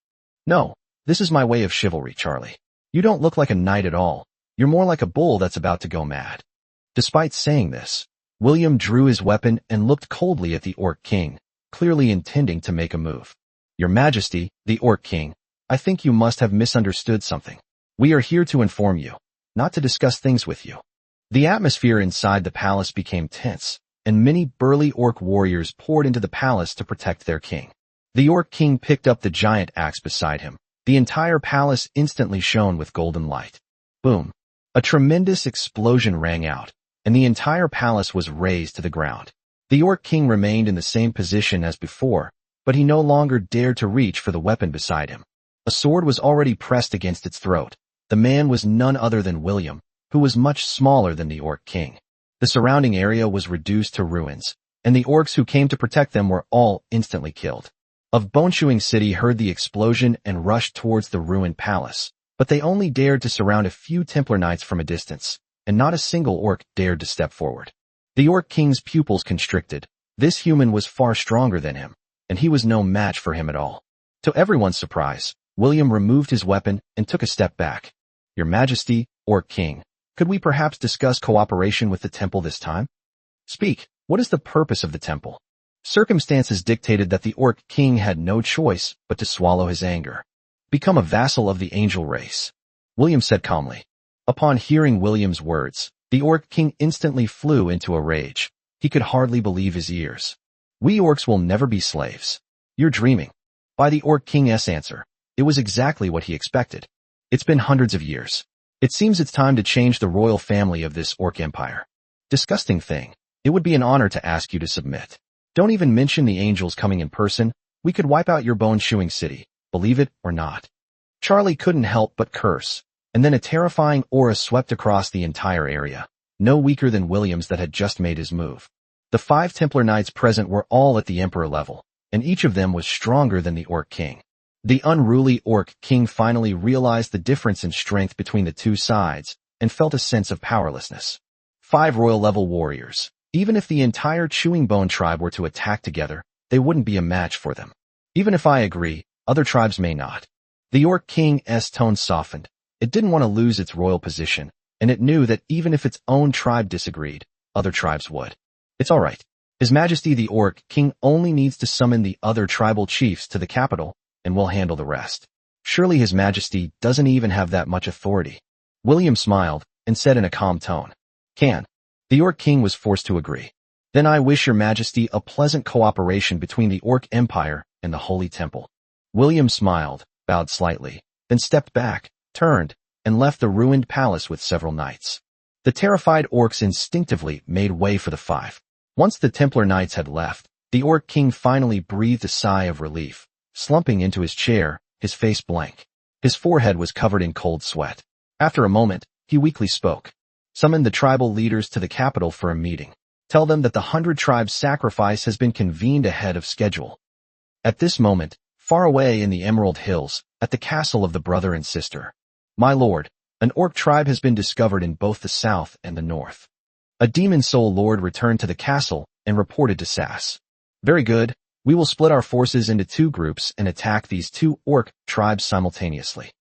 No, this is my way of chivalry, Charlie. You don't look like a knight at all. You're more like a bull that's about to go mad. Despite saying this, William drew his weapon and looked coldly at the Orc King, clearly intending to make a move. Your Majesty, the Orc King, I think you must have misunderstood something. We are here to inform you, not to discuss things with you. The atmosphere inside the palace became tense, and many burly orc warriors poured into the palace to protect their king. The Orc King picked up the giant axe beside him. The entire palace instantly shone with golden light. Boom! A tremendous explosion rang out, and the entire palace was razed to the ground. The Orc King remained in the same position as before, but he no longer dared to reach for the weapon beside him. A sword was already pressed against its throat. The man was none other than William, who was much smaller than the Orc King. The surrounding area was reduced to ruins, and the orcs who came to protect them were all instantly killed. Of Bone-Chewing City heard the explosion and rushed towards the ruined palace, but they only dared to surround a few Templar Knights from a distance, and not a single orc dared to step forward. The Orc King's pupils constricted. This human was far stronger than him, and he was no match for him at all. To everyone's surprise, William removed his weapon and took a step back. Your Majesty, Orc King, could we perhaps discuss cooperation with the temple this time? Speak, what is the purpose of the temple? Circumstances dictated that the Orc King had no choice but to swallow his anger. Become a vassal of the angel race, William said calmly. Upon hearing William's words, the Orc King instantly flew into a rage. He could hardly believe his ears. We orcs will never be slaves. You're dreaming. By the Orc King's answer, it was exactly what he expected. It's been hundreds of years. It seems it's time to change the royal family of this Orc Empire. Disgusting thing. It would be an honor to ask you to submit. Don't even mention the angels coming in person. We could wipe out your Bone-Chewing City, believe it or not. Charlie couldn't help but curse, and then a terrifying aura swept across the entire area, no weaker than William's that had just made his move. The 5 Templar Knights present were all at the Emperor level, and each of them was stronger than the Orc King. The unruly Orc King finally realized the difference in strength between the two sides and felt a sense of powerlessness. 5 royal-level warriors. Even if the entire Chewing Bone tribe were to attack together, they wouldn't be a match for them. Even if I agree, other tribes may not. The Orc King's tone softened. It didn't want to lose its royal position, and it knew that even if its own tribe disagreed, other tribes would. It's all right. His Majesty the Orc King only needs to summon the other tribal chiefs to the capital, and we'll handle the rest. Surely His Majesty doesn't even have that much authority. William smiled and said in a calm tone, "Can." The Orc King was forced to agree. Then I wish your Majesty a pleasant cooperation between the Orc Empire and the Holy Temple. William smiled, bowed slightly, then stepped back, turned, and left the ruined palace with several knights. The terrified orcs instinctively made way for the 5. Once the Templar Knights had left, the Orc King finally breathed a sigh of relief, slumping into his chair, his face blank. His forehead was covered in cold sweat. After a moment, he weakly spoke. Summon the tribal leaders to the capital for a meeting. Tell them that the 100 tribes sacrifice has been convened ahead of schedule. At this moment, far away in the Emerald Hills, at the castle of the brother and sister. My lord, an orc tribe has been discovered in both the south and the north. A demon soul lord returned to the castle and reported to Sass. Very good, we will split our forces into 2 groups and attack these 2 orc tribes simultaneously.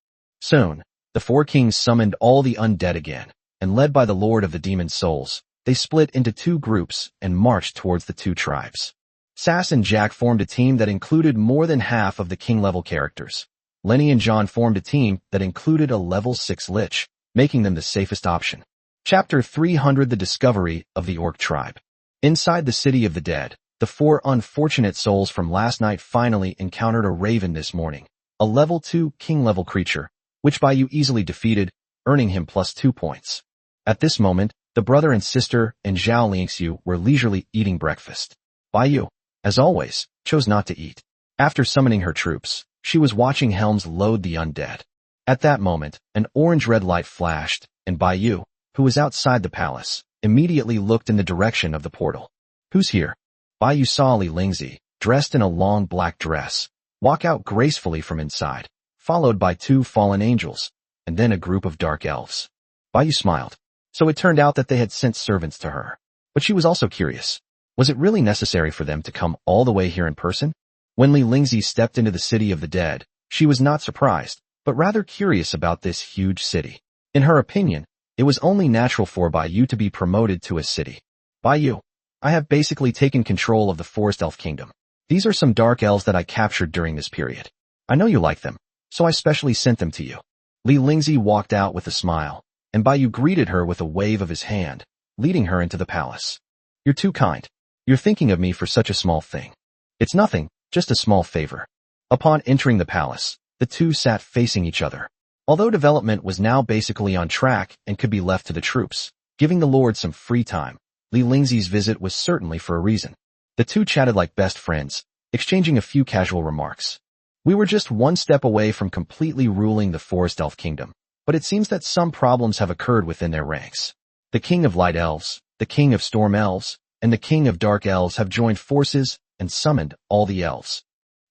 Soon, the 4 kings summoned all the undead again, and led by the Lord of the Demon Souls, they split into 2 groups and marched towards the 2 tribes. Sass and Jack formed a team that included more than half of the king-level characters. Lenny and John formed a team that included a level 6 lich, making them the safest option. Chapter 300: The Discovery of the Orc Tribe. Inside the City of the Dead, the 4 unfortunate souls from last night finally encountered a raven this morning, a level 2 king-level creature, which Baiyu easily defeated, earning him +2 points. At this moment, the brother and sister and Zhao Lingxiu were leisurely eating breakfast. Baiyu, as always, chose not to eat. After summoning her troops, she was watching Helms load the undead. At that moment, an orange-red light flashed, and Baiyu, who was outside the palace, immediately looked in the direction of the portal. Who's here? Baiyu saw Li Lingzi, dressed in a long black dress, walk out gracefully from inside, followed by 2 fallen angels, and then a group of dark elves. Baiyu smiled. So it turned out that they had sent servants to her. But she was also curious. Was it really necessary for them to come all the way here in person? When Li Lingzi stepped into the City of the Dead, she was not surprised, but rather curious about this huge city. In her opinion, it was only natural for Baiyu to be promoted to a city. Baiyu, I have basically taken control of the Forest Elf Kingdom. These are some dark elves that I captured during this period. I know you like them, so I specially sent them to you. Li Lingzi walked out with a smile, and Baiyu greeted her with a wave of his hand, leading her into the palace. You're too kind. You're thinking of me for such a small thing. It's nothing, just a small favor. Upon entering the palace, the 2 sat facing each other. Although development was now basically on track and could be left to the troops, giving the Lord some free time, Li Lingzi's visit was certainly for a reason. The 2 chatted like best friends, exchanging a few casual remarks. We were just 1 step away from completely ruling the Forest Elf Kingdom. but it seems that some problems have occurred within their ranks. The King of Light Elves, the King of Storm Elves, and the King of Dark Elves have joined forces and summoned all the elves.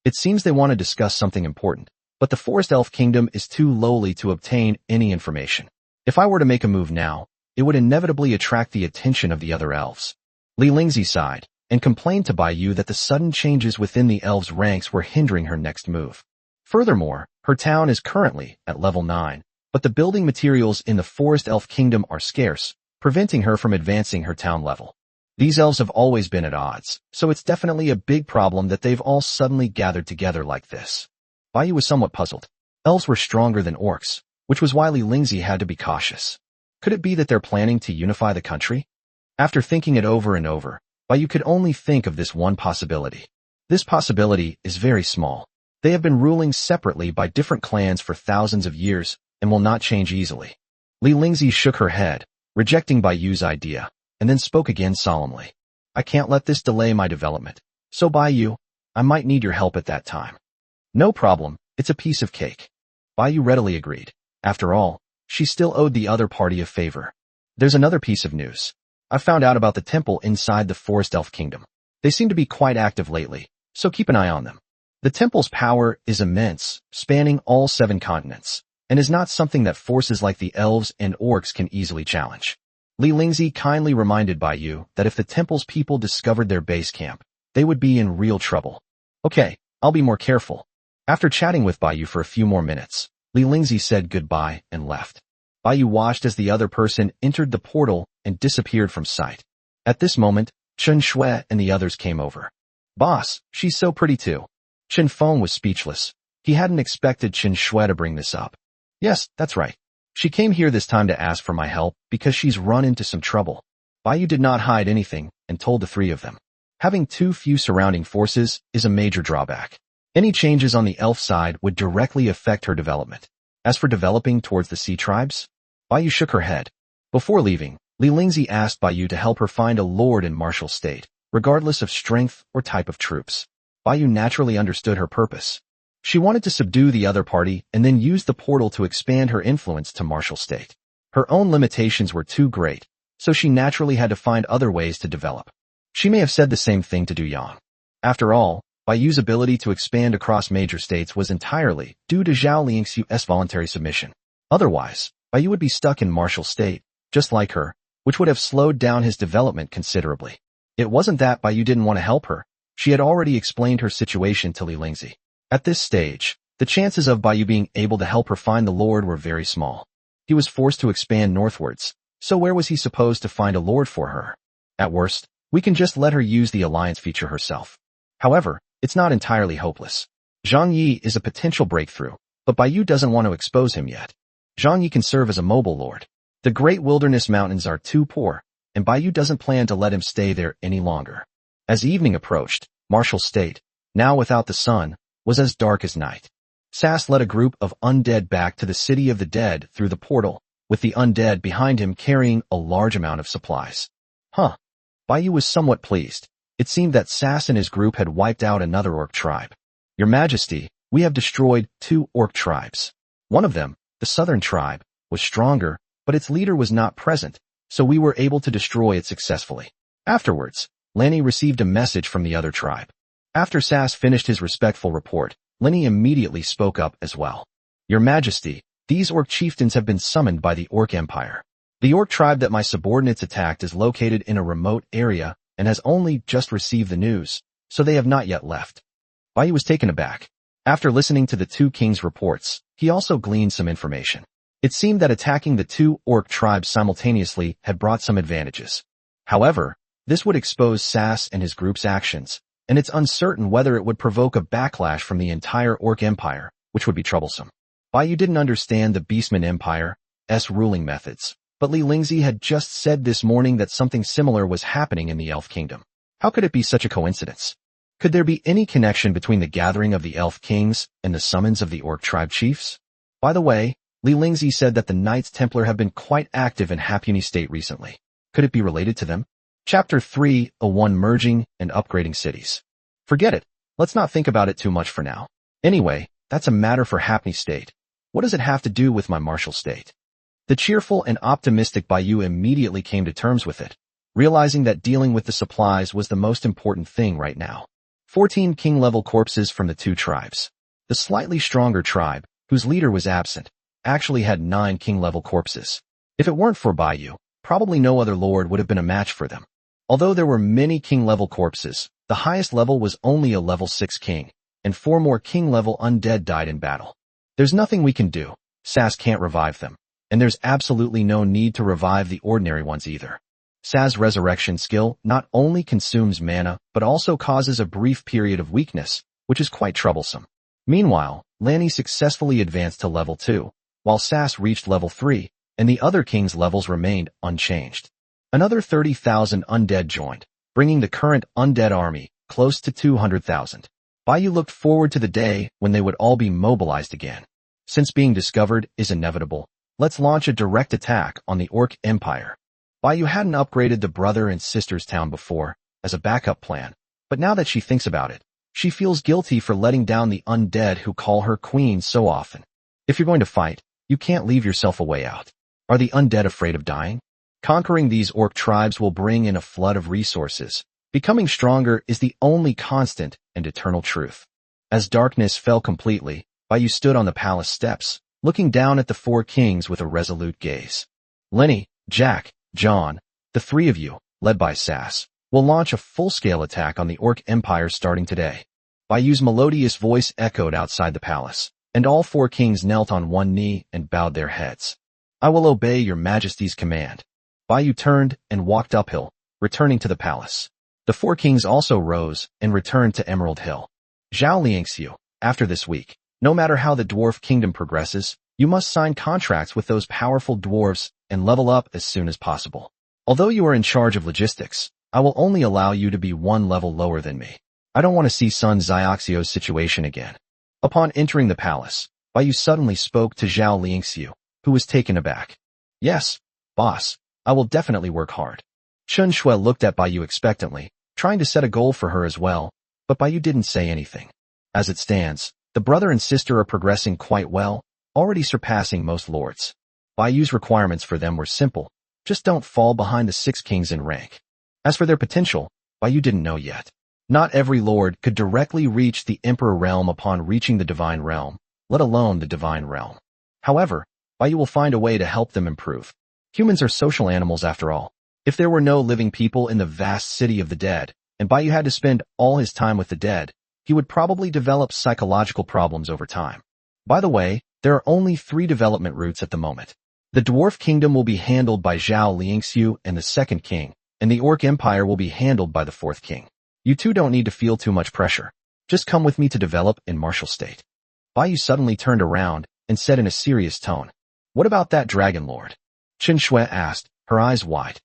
It seems they want to discuss something important, but the Forest Elf Kingdom is too lowly to obtain any information. If I were to make a move now, it would inevitably attract the attention of the other elves. Li Lingzi sighed and complained to Bai Yu that the sudden changes within the elves' ranks were hindering her next move. Furthermore, her town is currently at level 9, but the building materials in the Forest Elf Kingdom are scarce, preventing her from advancing her town level. These elves have always been at odds, so it's definitely a big problem that they've all suddenly gathered together like this. Bai Yu was somewhat puzzled. Elves were stronger than orcs, which was why Li Lingzi had to be cautious. Could it be that they're planning to unify the country? After thinking it over and over, Bai Yu could only think of this one possibility. This possibility is very small. They have been ruling separately by different clans for thousands of years and will not change easily. Li Lingzi shook her head, rejecting Bai Yu's idea, and then spoke again solemnly. I can't let this delay my development. So Bai Yu, I might need your help at that time. No problem, it's a piece of cake. Bai Yu readily agreed. After all, she still owed the other party a favor. There's another piece of news. I found out about the temple inside the Forest Elf Kingdom. They seem to be quite active lately, so keep an eye on them. The temple's power is immense, spanning all 7 continents, and is not something that forces like the elves and orcs can easily challenge. Li Lingzi kindly reminded Bai Yu that if the temple's people discovered their base camp, they would be in real trouble. Okay, I'll be more careful. After chatting with Bai Yu for a few more minutes, Li Lingzi said goodbye and left. Bai Yu watched as the other person entered the portal and disappeared from sight. At this moment, Chen Shui and the others came over. Boss, she's so pretty too. Chen Feng was speechless. He hadn't expected Chen Shui to bring this up. Yes, that's right. She came here this time to ask for my help because she's run into some trouble. Bai Yu did not hide anything and told the 3 of them. Having too few surrounding forces is a major drawback. Any changes on the elf side would directly affect her development. As for developing towards the sea tribes, Bai Yu shook her head. Before leaving, Li Lingzi asked Bai Yu to help her find a lord in martial state, regardless of strength or type of troops. Bai Yu naturally understood her purpose. She wanted to subdue the other party and then use the portal to expand her influence to martial state. Her own limitations were too great, so she naturally had to find other ways to develop. She may have said the same thing to Du Yang. After all, Bai Yu's ability to expand across major states was entirely due to Zhao Lingxiu's voluntary submission. Otherwise, Bai Yu would be stuck in martial state, just like her, which would have slowed down his development considerably. It wasn't that Bai Yu didn't want to help her. She had already explained her situation to Li Lingzi. At this stage, the chances of Bai Yu being able to help her find the lord were very small. He was forced to expand northwards, so where was he supposed to find a lord for her? At worst, we can just let her use the alliance feature herself. However, it's not entirely hopeless. Zhang Yi is a potential breakthrough, but Bai Yu doesn't want to expose him yet. Zhang Yi can serve as a mobile lord. The Great Wilderness Mountains are too poor, and Bai Yu doesn't plan to let him stay there any longer. As evening approached, martial state, now without the sun, was as dark as night. Sass led a group of undead back to the city of the dead through the portal, with the undead behind him carrying a large amount of supplies. Bai Yu was somewhat pleased. It seemed that Sass and his group had wiped out another orc tribe. Your Majesty, we have destroyed 2 orc tribes. One of them, the southern tribe, was stronger, but its leader was not present, so we were able to destroy it successfully. Afterwards, Lenny received a message from the other tribe. After Sass finished his respectful report, Lenny immediately spoke up as well. Your Majesty, these orc chieftains have been summoned by the Orc Empire. The orc tribe that my subordinates attacked is located in a remote area and has only just received the news, so they have not yet left. Bai Yu was taken aback. After listening to the 2 kings' reports, he also gleaned some information. It seemed that attacking the 2 orc tribes simultaneously had brought some advantages. However, this would expose Sass and his group's actions, and it's uncertain whether it would provoke a backlash from the entire Orc Empire, which would be troublesome. Bai Yu didn't understand the Beastman Empire's ruling methods, but Li Lingzi had just said this morning that something similar was happening in the Elf Kingdom. How could it be such a coincidence? Could there be any connection between the gathering of the Elf Kings and the summons of the Orc tribe chiefs? By the way, Li Lingzi said that the Knights Templar have been quite active in Hapuni State recently. Could it be related to them? Chapter 3:1 Merging and Upgrading Cities. Forget it. Let's not think about it too much for now. Anyway, that's a matter for Hapuni State. What does it have to do with my martial state? The cheerful and optimistic Baiyu immediately came to terms with it, realizing that dealing with the supplies was the most important thing right now. 14 king-level corpses from the two tribes. The slightly stronger tribe, whose leader was absent, actually had 9 king-level corpses. If it weren't for Baiyu, probably no other lord would have been a match for them. Although there were many king-level corpses, the highest level was only a level 6 king, and 4 more king-level undead died in battle. There's nothing we can do. Sazh can't revive them, and there's absolutely no need to revive the ordinary ones either. Sazh's resurrection skill not only consumes mana, but also causes a brief period of weakness, which is quite troublesome. Meanwhile, Lanny successfully advanced to level 2, while Sazh reached level 3, and the other king's levels remained unchanged. Another 30,000 undead joined, bringing the current undead army close to 200,000. Baiyu looked forward to the day when they would all be mobilized again. Since being discovered is inevitable, let's launch a direct attack on the Orc Empire. Baiyu hadn't upgraded the brother and sister's town before, as a backup plan, but now that she thinks about it, she feels guilty for letting down the undead who call her queen so often. If you're going to fight, you can't leave yourself a way out. Are the undead afraid of dying? Conquering these orc tribes will bring in a flood of resources. Becoming stronger is the only constant and eternal truth. As darkness fell completely, Baiyu stood on the palace steps, looking down at the 4 kings with a resolute gaze. Lenny, Jack, John, the 3 of you, led by Sazh, will launch a full-scale attack on the Orc Empire starting today. Baiyu's melodious voice echoed outside the palace, and all 4 kings knelt on one knee and bowed their heads. I will obey your majesty's command. Baiyu turned and walked uphill, returning to the palace. The 4 kings also rose and returned to Emerald Hill. Zhao Liangxiu, after this week, no matter how the dwarf kingdom progresses, you must sign contracts with those powerful dwarves and level up as soon as possible. Although you are in charge of logistics, I will only allow you to be 1 level lower than me. I don't want to see Sun Xiaoxiu's situation again. Upon entering the palace, Baiyu suddenly spoke to Zhao Liangxiu, who was taken aback. Yes, boss, I will definitely work hard. Chen Shui looked at Baiyu expectantly, trying to set a goal for her as well, but Baiyu didn't say anything. As it stands, the brother and sister are progressing quite well, already surpassing most lords. Baiyu's requirements for them were simple, just don't fall behind the 6 kings in rank. As for their potential, Baiyu didn't know yet. Not every lord could directly reach the Emperor realm upon reaching the Divine Realm, let alone the Divine Realm. However, Baiyu will find a way to help them improve. Humans are social animals after all. If there were no living people in the vast city of the dead, and Baiyu had to spend all his time with the dead, he would probably develop psychological problems over time. By the way, there are only 3 development routes at the moment. The Dwarf Kingdom will be handled by Zhao Liangxiu and the 2nd king, and the Orc Empire will be handled by the 4th king. You two don't need to feel too much pressure. Just come with me to develop in martial state. Baiyu suddenly turned around and said in a serious tone, What about that dragon lord? Chen Shui asked, her eyes wide.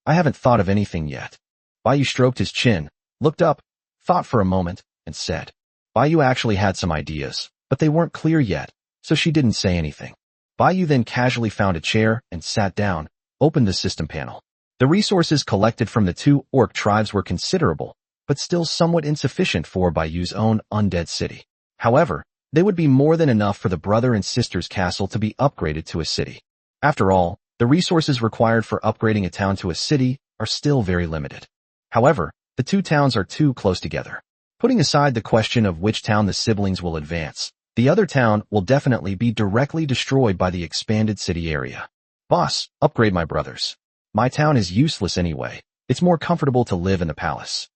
I haven't thought of anything yet. Baiyu stroked his chin, looked up, thought for a moment, and said. Baiyu actually had some ideas, but they weren't clear yet, so she didn't say anything. Baiyu then casually found a chair and sat down, opened the system panel. The resources collected from the 2 orc tribes were considerable, but still somewhat insufficient for Baiyu's own undead city. However, they would be more than enough for the brother and sister's castle to be upgraded to a city. After all, the resources required for upgrading a town to a city are still very limited. However, the 2 towns are too close together. Putting aside the question of which town the siblings will advance, the other town will definitely be directly destroyed by the expanded city area. Boss, upgrade my brothers. My town is useless anyway. It's more comfortable to live in the palace.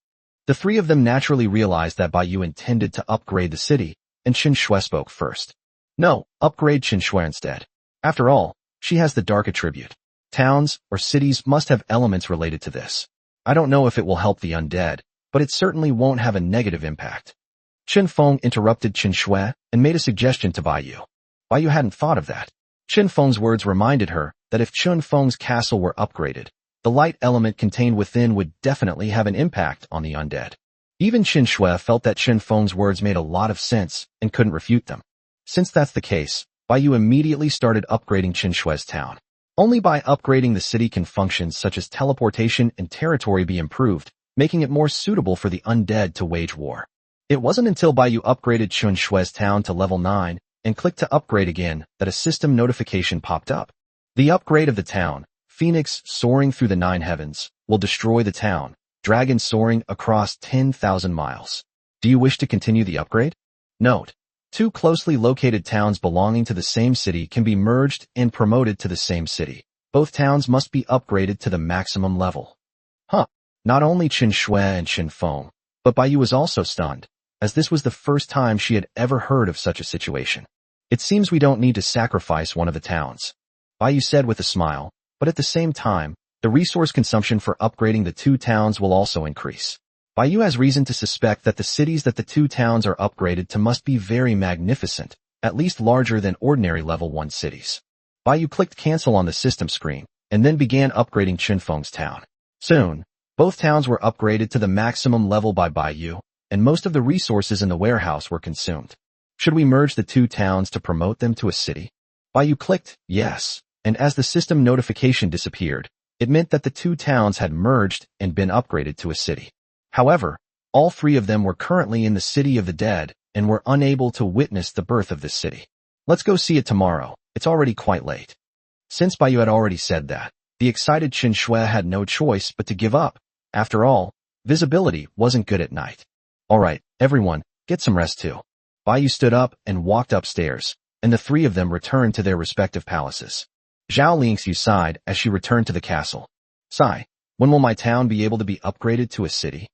The 3 of them naturally realized that Baiyu intended to upgrade the city, and Chen Shui spoke first. No, upgrade Chen Shui instead. After all, she has the dark attribute. Towns or cities must have elements related to this. I don't know if it will help the undead, but it certainly won't have a negative impact. Chen Feng interrupted Chen Shui and made a suggestion to Baiyu. Baiyu hadn't thought of that. Chen Feng's words reminded her that if Chen Feng's castle were upgraded, the light element contained within would definitely have an impact on the undead. Even Chen Shui felt that Chen Feng's words made a lot of sense and couldn't refute them. Since that's the case, Baiyu immediately started upgrading Chen Shui's town. Only by upgrading the city can functions such as teleportation and territory be improved, making it more suitable for the undead to wage war. It wasn't until Baiyu upgraded Chen Shui's town to level 9 and clicked to upgrade again that a system notification popped up. The upgrade of the town, Phoenix soaring through the 9 heavens, will destroy the town, Dragon soaring across 10,000 miles. Do you wish to continue the upgrade? Note: 2 closely located towns belonging to the same city can be merged and promoted to the same city. Both towns must be upgraded to the maximum level. Not only Qin Shui and Qin Feng, but Baiyu was also stunned, as this was the first time she had ever heard of such a situation. It seems we don't need to sacrifice one of the towns, Baiyu said with a smile, but at the same time, the resource consumption for upgrading the 2 towns will also increase. Baiyu has reason to suspect that the cities that the 2 towns are upgraded to must be very magnificent, at least larger than ordinary level 1 cities. Baiyu clicked cancel on the system screen, and then began upgrading Qinfeng's town. Soon, both towns were upgraded to the maximum level by Baiyu, and most of the resources in the warehouse were consumed. Should we merge the 2 towns to promote them to a city? Baiyu clicked yes, and as the system notification disappeared, it meant that the 2 towns had merged and been upgraded to a city. However, all 3 of them were currently in the city of the dead and were unable to witness the birth of this city. Let's go see it tomorrow. It's already quite late. Since Baiyu had already said that, the excited Qin Shui had no choice but to give up. After all, visibility wasn't good at night. Alright, everyone, get some rest too. Baiyu stood up and walked upstairs, and the 3 of them returned to their respective palaces. Zhao Lingxiu sighed as she returned to the castle. Sigh, when will my town be able to be upgraded to a city?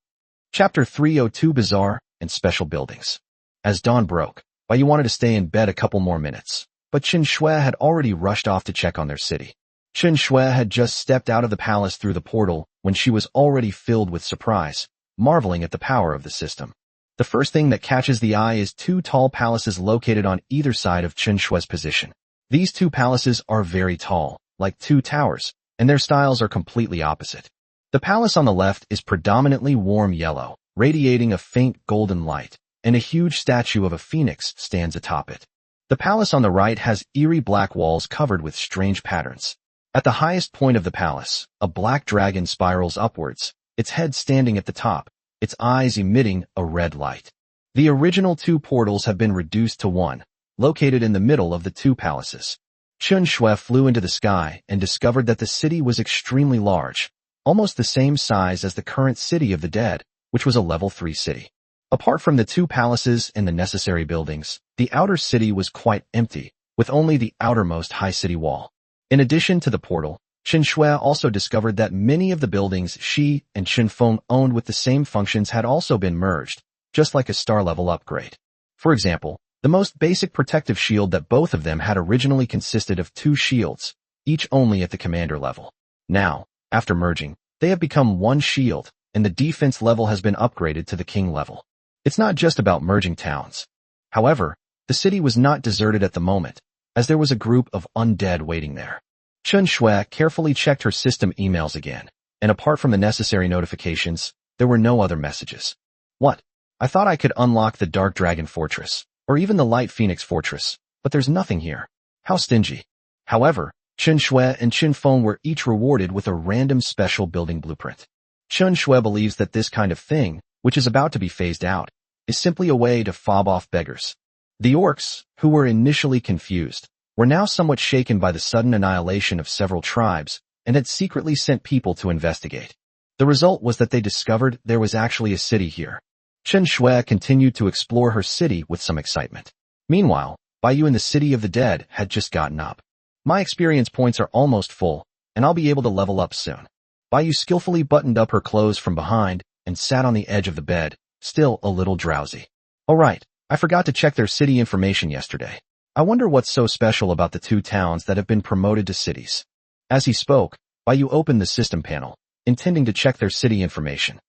Chapter 302 Bazaar and Special Buildings. As dawn broke, Baiyu wanted to stay in bed a couple more minutes, but Qin Shui had already rushed off to check on their city. Qin Shui had just stepped out of the palace through the portal when she was already filled with surprise, marveling at the power of the system. The first thing that catches the eye is 2 tall palaces located on either side of Qin Shui's position. These 2 palaces are very tall, like 2 towers, and their styles are completely opposite. The palace on the left is predominantly warm yellow, radiating a faint golden light, and a huge statue of a phoenix stands atop it. The palace on the right has eerie black walls covered with strange patterns. At the highest point of the palace, a black dragon spirals upwards, its head standing at the top, its eyes emitting a red light. The original 2 portals have been reduced to 1, located in the middle of the 2 palaces. Qin Shui flew into the sky and discovered that the city was extremely large, almost the same size as the current city of the dead, which was a level 3 city. Apart from the 2 palaces and the necessary buildings, the outer city was quite empty, with only the outermost high city wall. In addition to the portal, Qin Shui also discovered that many of the buildings she and Qin Feng owned with the same functions had also been merged, just like a star-level upgrade. For example, the most basic protective shield that both of them had originally consisted of 2 shields, each only at the commander level. Now, after merging, they have become 1 shield, and the defense level has been upgraded to the king level. It's not just about merging towns. However, the city was not deserted at the moment, as there was a group of undead waiting there. Qin Shui carefully checked her system emails again, and apart from the necessary notifications, there were no other messages. What? I thought I could unlock the Dark Dragon Fortress, or even the Light Phoenix Fortress, but there's nothing here. How stingy. However, Qin Shui and Qin Feng were each rewarded with a random special building blueprint. Qin Shui believes that this kind of thing, which is about to be phased out, is simply a way to fob off beggars. The orcs, who were initially confused, were now somewhat shaken by the sudden annihilation of several tribes and had secretly sent people to investigate. The result was that they discovered there was actually a city here. Qin Shui continued to explore her city with some excitement. Meanwhile, Baiyu in the city of the dead had just gotten up. My experience points are almost full, and I'll be able to level up soon. Baiyu skillfully buttoned up her clothes from behind and sat on the edge of the bed, still a little drowsy. Alright, I forgot to check their city information yesterday. I wonder what's so special about the 2 towns that have been promoted to cities. As he spoke, Baiyu opened the system panel, intending to check their city information.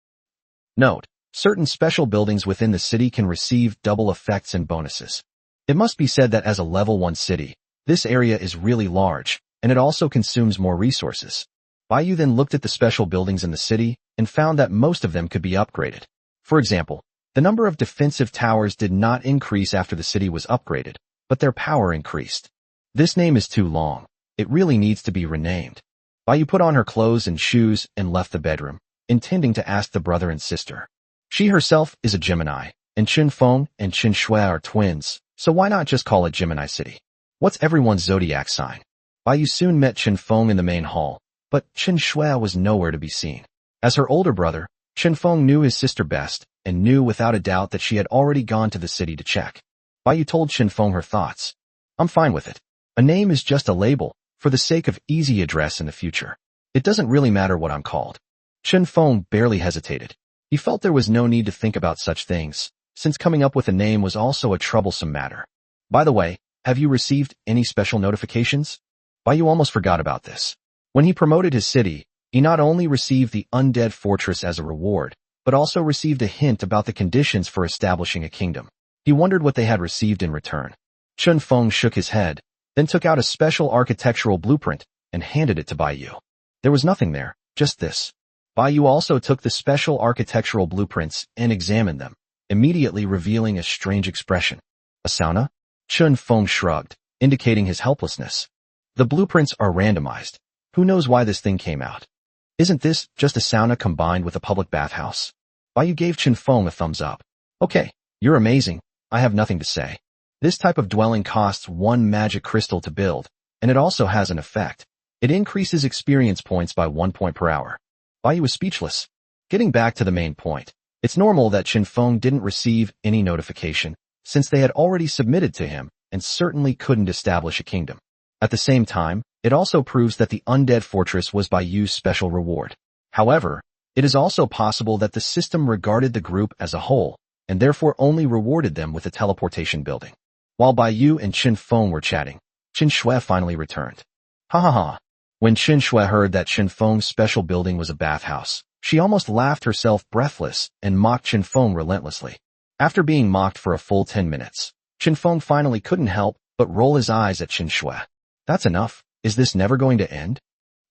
Note: certain special buildings within the city can receive double effects and bonuses. It must be said that as a level 1 city, this area is really large, and it also consumes more resources. Baiyu then looked at the special buildings in the city and found that most of them could be upgraded. For example, the number of defensive towers did not increase after the city was upgraded, but their power increased. This name is too long. It really needs to be renamed. Baiyu put on her clothes and shoes and left the bedroom, intending to ask the brother and sister. She herself is a Gemini, and Qin Feng and Qin Shui are twins, So why not just call it Gemini City? What's everyone's zodiac sign? Bai Yu soon met Chen Feng in the main hall, but Chen Shui was nowhere to be seen. As her older brother, Chen Feng knew his sister best and knew without a doubt that she had already gone to the city to check. Bai Yu told Chen Feng her thoughts. I'm fine with it. A name is just a label, for the sake of easy address in the future. It doesn't really matter what I'm called. Chen Feng barely hesitated. He felt there was no need to think about such things, since coming up with a name was also a troublesome matter. By the way, have you received any special notifications? Bai Yu almost forgot about this. When he promoted his city, he not only received the undead fortress as a reward, but also received a hint about the conditions for establishing a kingdom. He wondered what they had received in return. Chen Feng shook his head, then took out a special architectural blueprint and handed it to Bai Yu. There was nothing there, just this. Bai Yu also took the special architectural blueprints and examined them, immediately revealing a strange expression. A sauna? Chen Feng shrugged, indicating his helplessness. The blueprints are randomized. Who knows why this thing came out? Isn't this just a sauna combined with a public bathhouse? Bai Yu gave Chen Feng a thumbs up. Okay, you're amazing. I have nothing to say. This type of dwelling costs 1 magic crystal to build, and it also has an effect. It increases experience points by 1 point per hour. Bai Yu was speechless. Getting back to the main point, it's normal that Chen Feng didn't receive any notification, since they had already submitted to him and certainly couldn't establish a kingdom. At the same time, it also proves that the undead fortress was Bai Yu's special reward. However, it is also possible that the system regarded the group as a whole, and therefore only rewarded them with a teleportation building. While Bai Yu and Chen Feng were chatting, Chen Shui finally returned. Ha ha ha. When Chen Shui heard that Chen Feng's special building was a bathhouse, she almost laughed herself breathless and mocked Chen Feng relentlessly. After being mocked for a full 10 minutes, Chen Feng finally couldn't help but roll his eyes at Chen Shui. That's enough. Is this never going to end?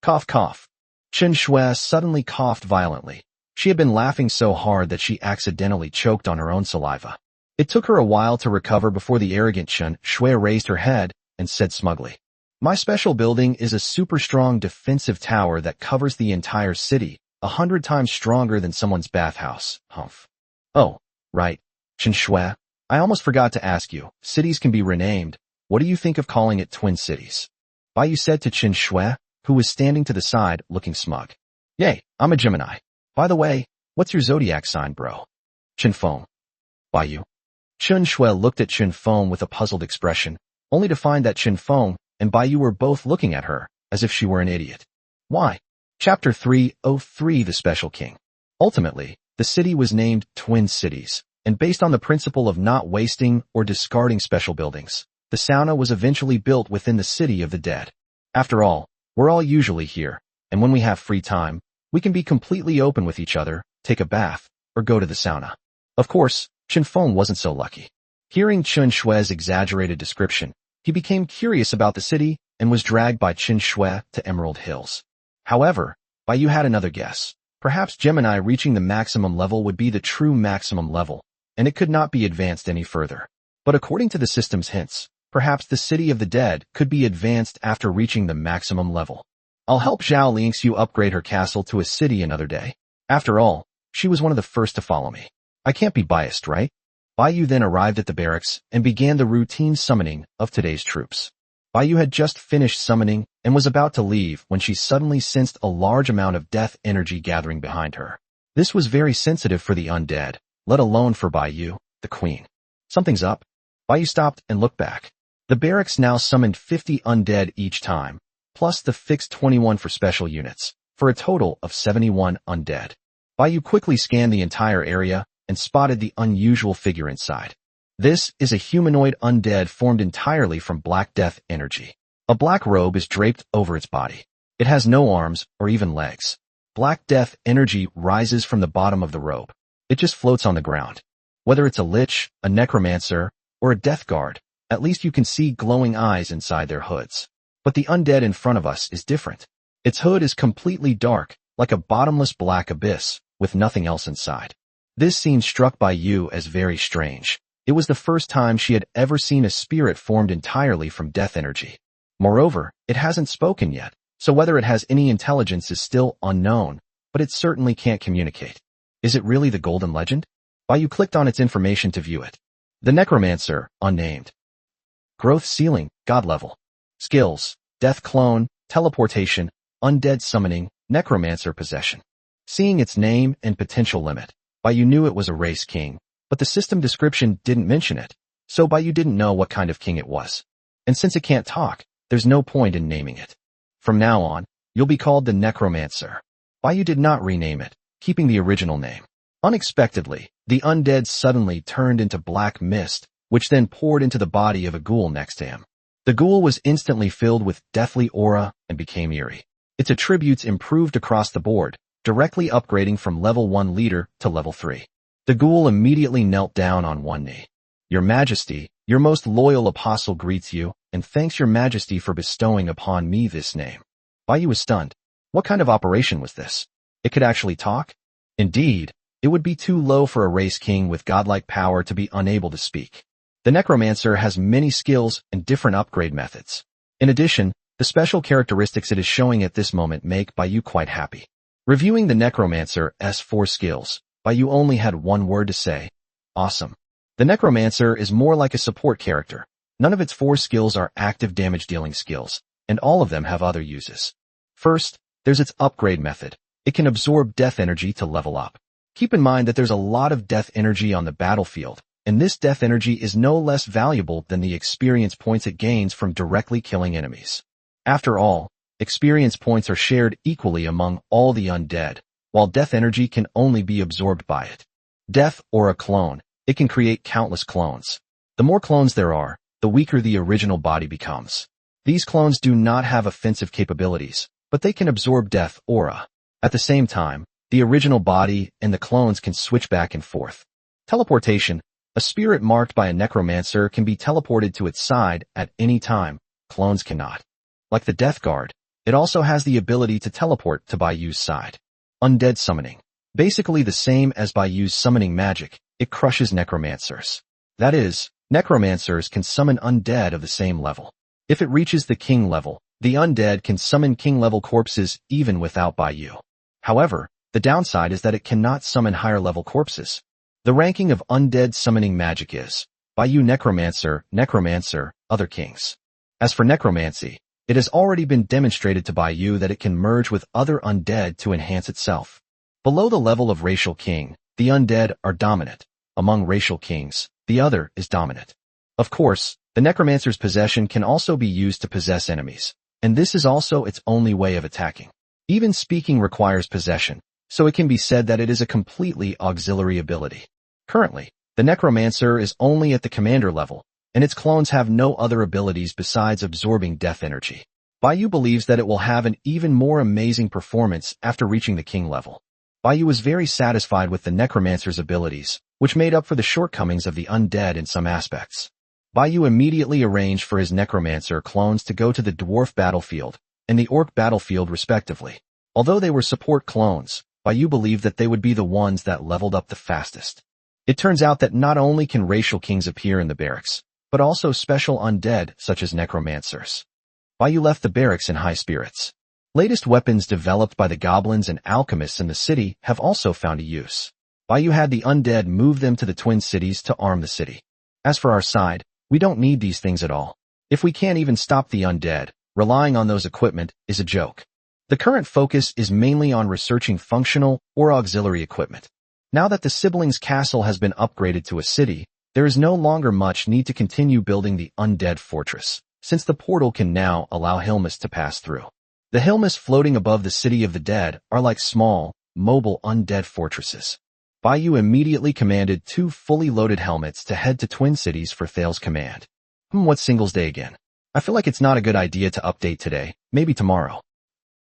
Cough cough. Chen Shui suddenly coughed violently. She had been laughing so hard that she accidentally choked on her own saliva. It took her a while to recover before the arrogant Chen Shui raised her head and said smugly, My special building is a super strong defensive tower that covers the entire city, 100 times stronger than someone's bathhouse. Humph. Oh, right. Chen Shui, I almost forgot to ask you, cities can be renamed. What do you think of calling it Twin Cities? Bai Yu said to Chen Shui, who was standing to the side looking smug. Yay, I'm a Gemini. By the way, what's your zodiac sign, bro? Chen Feng. Bai Yu. Chen Shui looked at Chen Feng with a puzzled expression, only to find that Chen Feng and Bai Yu were both looking at her, as if she were an idiot. Why? Chapter 303 The Special King. Ultimately, the city was named Twin Cities, and based on the principle of not wasting or discarding special buildings, the sauna was eventually built within the city of the dead. After all, we're all usually here, and when we have free time, we can be completely open with each other, take a bath, or go to the sauna. Of course, Chen Feng wasn't so lucky. Hearing Chen Shui's exaggerated description, he became curious about the city and was dragged by Chen Shui to Emerald Hills. However, Bai Yu had another guess. Perhaps Gemini reaching the maximum level would be the true maximum level, and it could not be advanced any further. But according to the system's hints, perhaps the city of the dead could be advanced after reaching the maximum level. I'll help Zhao Lingxiu upgrade her castle to a city another day. After all, she was one of the first to follow me. I can't be biased, right? Bai Yu then arrived at the barracks and began the routine summoning of today's troops. Bai Yu had just finished summoning and was about to leave when she suddenly sensed a large amount of death energy gathering behind her. This was very sensitive for the undead, let alone for Bai Yu, the queen. Something's up. Bai Yu stopped and looked back. The barracks now summoned 50 undead each time, plus the fixed 21 for special units, for a total of 71 undead. Bai Yu quickly scanned the entire area and spotted the unusual figure inside. This is a humanoid undead formed entirely from black death energy. A black robe is draped over its body. It has no arms or even legs. Black death energy rises from the bottom of the robe. It just floats on the ground. Whether it's a lich, a necromancer, or a death guard, at least you can see glowing eyes inside their hoods. But the undead in front of us is different. Its hood is completely dark, like a bottomless black abyss, with nothing else inside. This scene struck Bai Yu as very strange. It was the first time she had ever seen a spirit formed entirely from death energy. Moreover, it hasn't spoken yet, so whether it has any intelligence is still unknown, but it certainly can't communicate. Is it really the Golden Legend? Bai Yu clicked on its information to view it. The necromancer, unnamed, Growth ceiling, God level. Skills, death clone, teleportation, undead summoning, necromancer possession. Seeing its name and potential limit, Baiyu knew it was a race king, but the system description didn't mention it, so Baiyu didn't know what kind of king it was. And since it can't talk, there's no point in naming it. From now on, you'll be called the Necromancer. Baiyu did not rename it, keeping the original name. Unexpectedly, the undead suddenly turned into black mist, which then poured into the body of a ghoul next to him. The ghoul was instantly filled with deathly aura and became eerie. Its attributes improved across the board, directly upgrading from level 1 leader to level 3. The ghoul immediately knelt down on one knee. Your Majesty, your most loyal apostle greets you, and thanks your Majesty for bestowing upon me this name. Baiyu was stunned. What kind of operation was this? It could actually talk? Indeed, it would be too low for a race king with godlike power to be unable to speak. The Necromancer has many skills and different upgrade methods. In addition, the special characteristics it is showing at this moment make Baiyu quite happy. Reviewing the Necromancer's 4 skills, Baiyu only had one word to say: awesome. The Necromancer is more like a support character. None of its 4 skills are active damage-dealing skills, and all of them have other uses. First, there's its upgrade method. It can absorb death energy to level up. Keep in mind that there's a lot of death energy on the battlefield, and this death energy is no less valuable than the experience points it gains from directly killing enemies. After all, experience points are shared equally among all the undead, while death energy can only be absorbed by it. Death or a clone, it can create countless clones. The more clones there are, the weaker the original body becomes. These clones do not have offensive capabilities, but they can absorb death aura. At the same time, the original body and the clones can switch back and forth. Teleportation. A spirit marked by a necromancer can be teleported to its side at any time. Clones cannot. Like the Death Guard, it also has the ability to teleport to Baiyu's side. Undead summoning. Basically the same as Baiyu's summoning magic, it crushes necromancers. That is, necromancers can summon undead of the same level. If it reaches the king level, the undead can summon king-level corpses even without Baiyu. However, the downside is that it cannot summon higher-level corpses. The ranking of undead summoning magic is Baiyu Necromancer, Other Kings. As for necromancy, it has already been demonstrated to Baiyu that it can merge with other undead to enhance itself. Below the level of racial king, the undead are dominant. Among racial kings, the other is dominant. Of course, the necromancer's possession can also be used to possess enemies, and this is also its only way of attacking. Even speaking requires possession, so it can be said that it is a completely auxiliary ability. Currently, the necromancer is only at the commander level, and its clones have no other abilities besides absorbing death energy. Baiyu believes that it will have an even more amazing performance after reaching the king level. Baiyu was very satisfied with the necromancer's abilities, which made up for the shortcomings of the undead in some aspects. Baiyu immediately arranged for his necromancer clones to go to the dwarf battlefield and the orc battlefield respectively. Although they were support clones, Baiyu believed that they would be the ones that leveled up the fastest. It turns out that not only can racial kings appear in the barracks, but also special undead such as necromancers. Baiyu left the barracks in high spirits. Latest weapons developed by the goblins and alchemists in the city have also found a use. Baiyu had the undead move them to the twin cities to arm the city. As for our side, we don't need these things at all. If we can't even stop the undead, relying on those equipment is a joke. The current focus is mainly on researching functional or auxiliary equipment. Now that the siblings' castle has been upgraded to a city, there is no longer much need to continue building the undead fortress, since the portal can now allow Hilmas to pass through. The Hilmas floating above the city of the dead are like small, mobile undead fortresses. Baiyu immediately commanded 2 fully loaded helmets to head to Twin Cities for Thales's command. What's Singles Day again? I feel like it's not a good idea to update today, maybe tomorrow.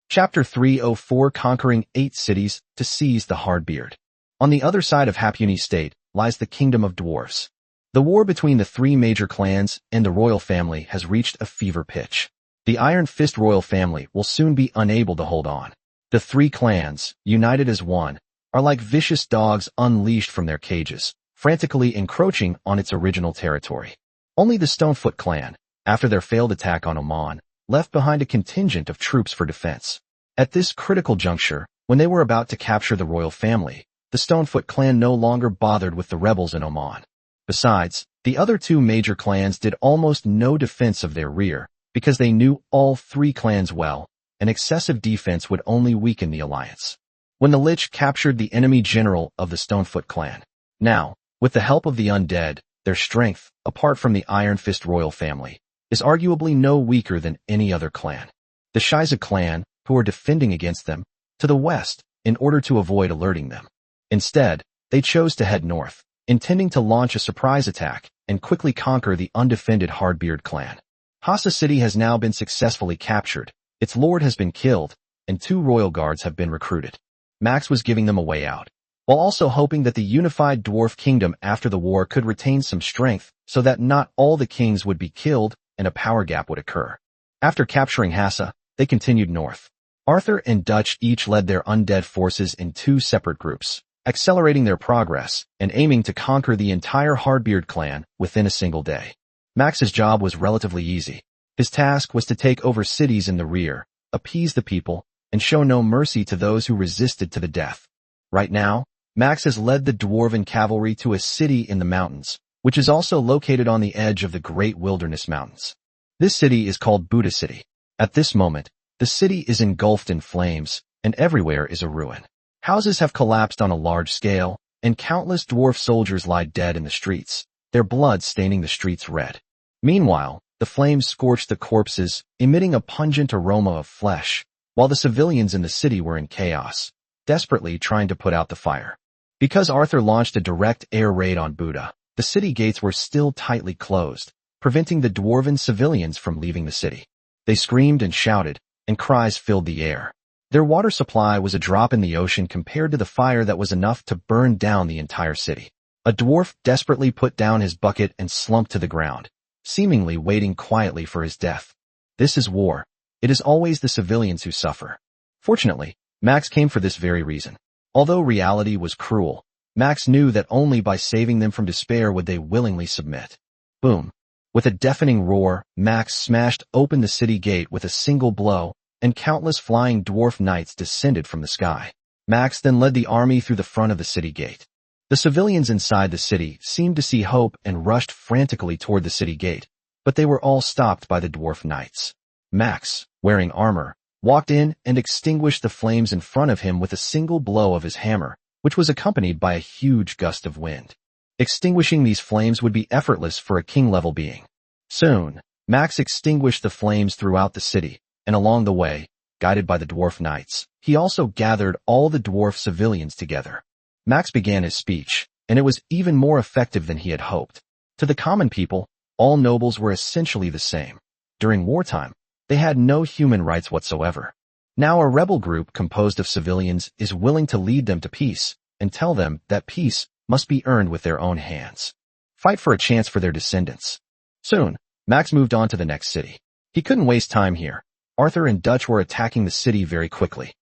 Chapter 304 Conquering 8 Cities to Seize the Hardbeard. On the other side of Hapuni State lies the Kingdom of Dwarves. The war between the 3 major clans and the royal family has reached a fever pitch. The Iron Fist royal family will soon be unable to hold on. The 3 clans, united as one, are like vicious dogs unleashed from their cages, frantically encroaching on its original territory. Only the Stonefoot clan, after their failed attack on Oman, left behind a contingent of troops for defense. At this critical juncture, when they were about to capture the royal family, the Stonefoot clan no longer bothered with the rebels in Oman. Besides, the other two major clans did almost no defense of their rear, because they knew all three clans well, and excessive defense would only weaken the alliance. When the Lich captured the enemy general of the Stonefoot clan. Now, with the help of the undead, their strength, apart from the Iron Fist royal family, is arguably no weaker than any other clan. The Shiza clan, who are defending against them, to the west, in order to avoid alerting them. Instead, they chose to head north, intending to launch a surprise attack and quickly conquer the undefended Hardbeard clan. Hasa City has now been successfully captured, its lord has been killed, and 2 royal guards have been recruited. Max was giving them a way out, while also hoping that the unified dwarf kingdom after the war could retain some strength so that not all the kings would be killed and a power gap would occur. After capturing Hasa, they continued north. Arthur and Dutch each led their undead forces in 2 separate groups, accelerating their progress and aiming to conquer the entire Hardbeard clan within a single day. Max's job was relatively easy. His task was to take over cities in the rear, appease the people, and show no mercy to those who resisted to the death. Right now, Max has led the dwarven cavalry to a city in the mountains, which is also located on the edge of the Great Wilderness Mountains. This city is called Buddha City. At this moment, the city is engulfed in flames, and everywhere is a ruin. Houses have collapsed on a large scale, and countless dwarf soldiers lie dead in the streets, their blood staining the streets red. Meanwhile, the flames scorch the corpses, emitting a pungent aroma of flesh, while the civilians in the city were in chaos, desperately trying to put out the fire. Because Arthur launched a direct air raid on Buddha, the city gates were still tightly closed, preventing the dwarven civilians from leaving the city. They screamed and shouted, and cries filled the air. Their water supply was a drop in the ocean compared to the fire that was enough to burn down the entire city. A dwarf desperately put down his bucket and slumped to the ground, seemingly waiting quietly for his death. This is war. It is always the civilians who suffer. Fortunately, Max came for this very reason. Although reality was cruel, Max knew that only by saving them from despair would they willingly submit. Boom. With a deafening roar, Max smashed open the city gate with a single blow, and countless flying dwarf knights descended from the sky. Max then led the army through the front of the city gate. The civilians inside the city seemed to see hope and rushed frantically toward the city gate, but they were all stopped by the dwarf knights. Max, wearing armor, walked in and extinguished the flames in front of him with a single blow of his hammer, which was accompanied by a huge gust of wind. Extinguishing these flames would be effortless for a king-level being. Soon, Max extinguished the flames throughout the city, and along the way, guided by the dwarf knights, he also gathered all the dwarf civilians together. Max began his speech, and it was even more effective than he had hoped. To the common people, all nobles were essentially the same. During wartime, they had no human rights whatsoever. Now a rebel group composed of civilians is willing to lead them to peace and tell them that peace must be earned with their own hands. Fight for a chance for their descendants. Soon, Max moved on to the next city. He couldn't waste time here. Arthur and Dutch were attacking the city very quickly.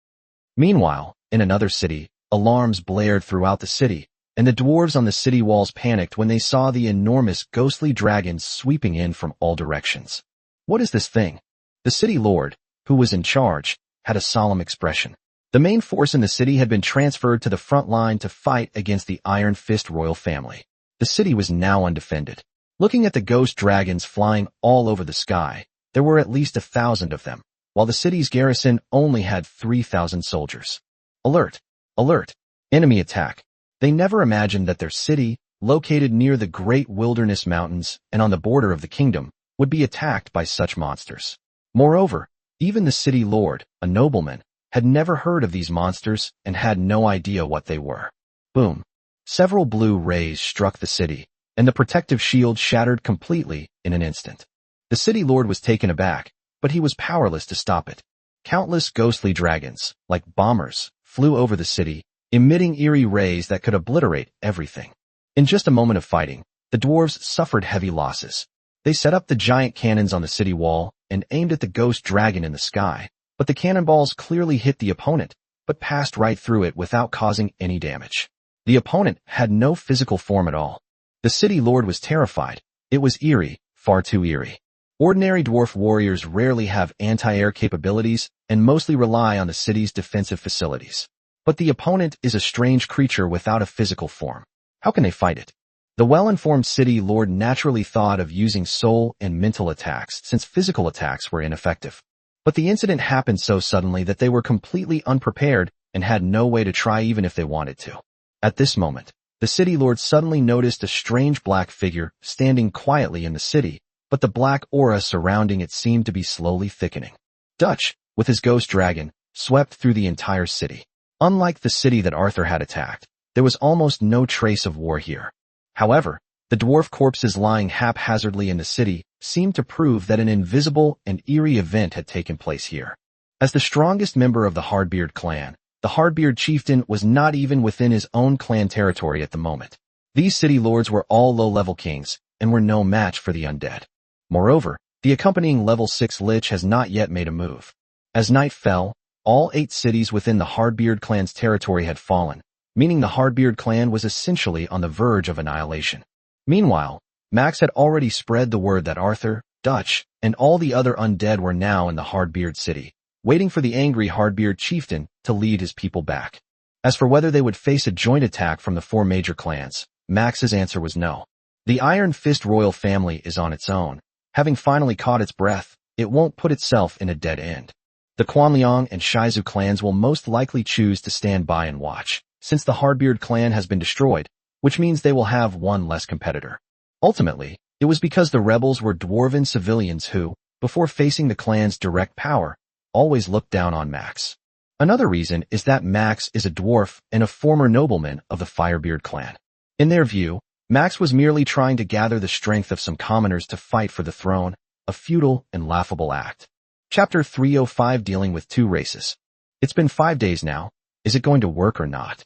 Meanwhile, in another city, alarms blared throughout the city, and the dwarves on the city walls panicked when they saw the enormous ghostly dragons sweeping in from all directions. What is this thing? The city lord, who was in charge, had a solemn expression. The main force in the city had been transferred to the front line to fight against the Iron Fist royal family. The city was now undefended. Looking at the ghost dragons flying all over the sky, there were at least 1,000 of them, while the city's garrison only had 3,000 soldiers. Alert! Alert! Enemy attack! They never imagined that their city, located near the Great Wilderness Mountains and on the border of the kingdom, would be attacked by such monsters. Moreover, even the city lord, a nobleman, had never heard of these monsters and had no idea what they were. Boom. Several blue rays struck the city, and the protective shield shattered completely in an instant. The city lord was taken aback, but he was powerless to stop it. Countless ghostly dragons, like bombers, flew over the city, emitting eerie rays that could obliterate everything. In just a moment of fighting, the dwarves suffered heavy losses. They set up the giant cannons on the city wall and aimed at the ghost dragon in the sky, but the cannonballs clearly hit the opponent, but passed right through it without causing any damage. The opponent had no physical form at all. The city lord was terrified. It was eerie, far too eerie. Ordinary dwarf warriors rarely have anti-air capabilities and mostly rely on the city's defensive facilities. But the opponent is a strange creature without a physical form. How can they fight it? The well-informed city lord naturally thought of using soul and mental attacks since physical attacks were ineffective. But the incident happened so suddenly that they were completely unprepared and had no way to try even if they wanted to. At this moment, the city lord suddenly noticed a strange black figure standing quietly in the city, but the black aura surrounding it seemed to be slowly thickening. Dutch, with his ghost dragon, swept through the entire city. Unlike the city that Arthur had attacked, there was almost no trace of war here. However, the dwarf corpses lying haphazardly in the city seemed to prove that an invisible and eerie event had taken place here. As the strongest member of the Hardbeard clan, the Hardbeard chieftain was not even within his own clan territory at the moment. These city lords were all low-level kings and were no match for the undead. Moreover, the accompanying level 6 lich has not yet made a move. As night fell, all 8 cities within the Hardbeard clan's territory had fallen, meaning the Hardbeard clan was essentially on the verge of annihilation. Meanwhile, Max had already spread the word that Arthur, Dutch, and all the other undead were now in the Hardbeard city, waiting for the angry Hardbeard chieftain to lead his people back. As for whether they would face a joint attack from the 4 major clans, Max's answer was no. The Iron Fist royal family is on its own. Having finally caught its breath, it won't put itself in a dead end. The Quanliang and Shizu clans will most likely choose to stand by and watch, since the Hardbeard clan has been destroyed, which means they will have one less competitor. Ultimately, it was because the rebels were dwarven civilians who, before facing the clan's direct power, always looked down on Max. Another reason is that Max is a dwarf and a former nobleman of the Firebeard clan. In their view, Max was merely trying to gather the strength of some commoners to fight for the throne, a futile and laughable act. Chapter 305 Dealing with 2 races. It's been 5 days now. Is it going to work or not?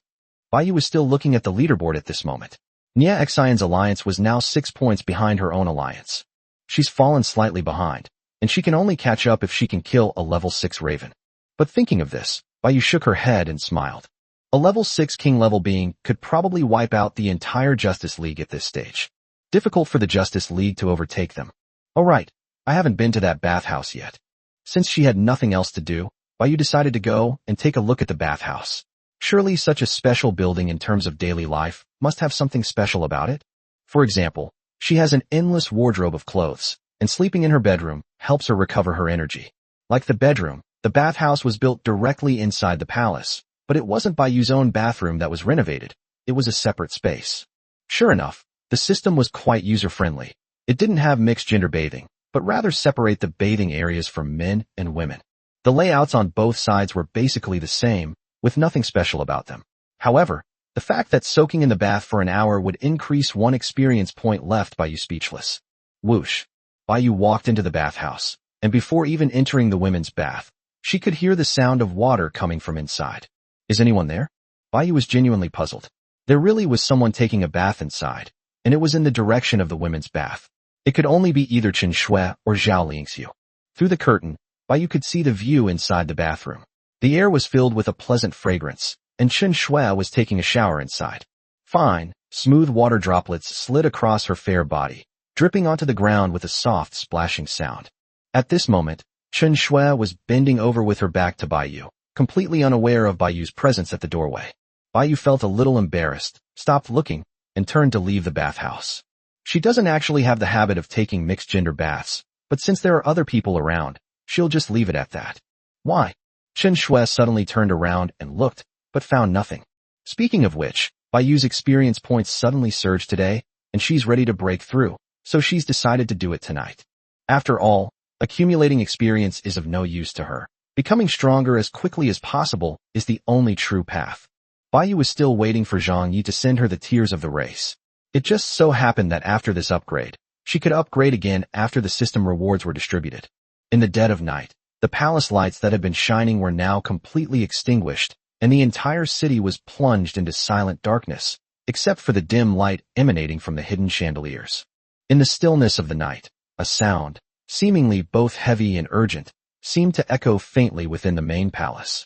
Baiyu was still looking at the leaderboard at this moment. Nia Xian's alliance was now 6 points behind her own alliance. She's fallen slightly behind, and she can only catch up if she can kill a level 6 raven. But thinking of this, Baiyu shook her head and smiled. A level 6 king-level being could probably wipe out the entire Justice League at this stage. Difficult for the Justice League to overtake them. Oh right, I haven't been to that bathhouse yet. Since she had nothing else to do, Baiyu decided to go and take a look at the bathhouse. Surely such a special building in terms of daily life must have something special about it. For example, she has an endless wardrobe of clothes, and sleeping in her bedroom helps her recover her energy. Like the bedroom, the bathhouse was built directly inside the palace, but it wasn't Baiyu's own bathroom that was renovated. It was a separate space. Sure enough, the system was quite user-friendly. It didn't have mixed-gender bathing, but rather separate the bathing areas for men and women. The layouts on both sides were basically the same, with nothing special about them. However, the fact that soaking in the bath for an hour would increase 1 experience point left Baiyu speechless. Whoosh. Baiyu walked into the bathhouse, and before even entering the women's bath, she could hear the sound of water coming from inside. Is anyone there? Baiyu was genuinely puzzled. There really was someone taking a bath inside, and it was in the direction of the women's bath. It could only be either Chen Shui or Zhao Lingxiu. Through the curtain, Baiyu could see the view inside the bathroom. The air was filled with a pleasant fragrance, and Chen Shui was taking a shower inside. Fine, smooth water droplets slid across her fair body, dripping onto the ground with a soft splashing sound. At this moment, Chen Shui was bending over with her back to Baiyu, completely unaware of Baiyu's presence at the doorway. Baiyu felt a little embarrassed, stopped looking, and turned to leave the bathhouse. She doesn't actually have the habit of taking mixed-gender baths, but since there are other people around, she'll just leave it at that. Why? Chen Shui suddenly turned around and looked, but found nothing. Speaking of which, Baiyu's experience points suddenly surged today, and she's ready to break through, so she's decided to do it tonight. After all, accumulating experience is of no use to her. Becoming stronger as quickly as possible is the only true path. Baiyu was still waiting for Zhang Yi to send her the tiers of the race. It just so happened that after this upgrade, she could upgrade again after the system rewards were distributed. In the dead of night, the palace lights that had been shining were now completely extinguished, and the entire city was plunged into silent darkness, except for the dim light emanating from the hidden chandeliers. In the stillness of the night, a sound, seemingly both heavy and urgent, seemed to echo faintly within the main palace.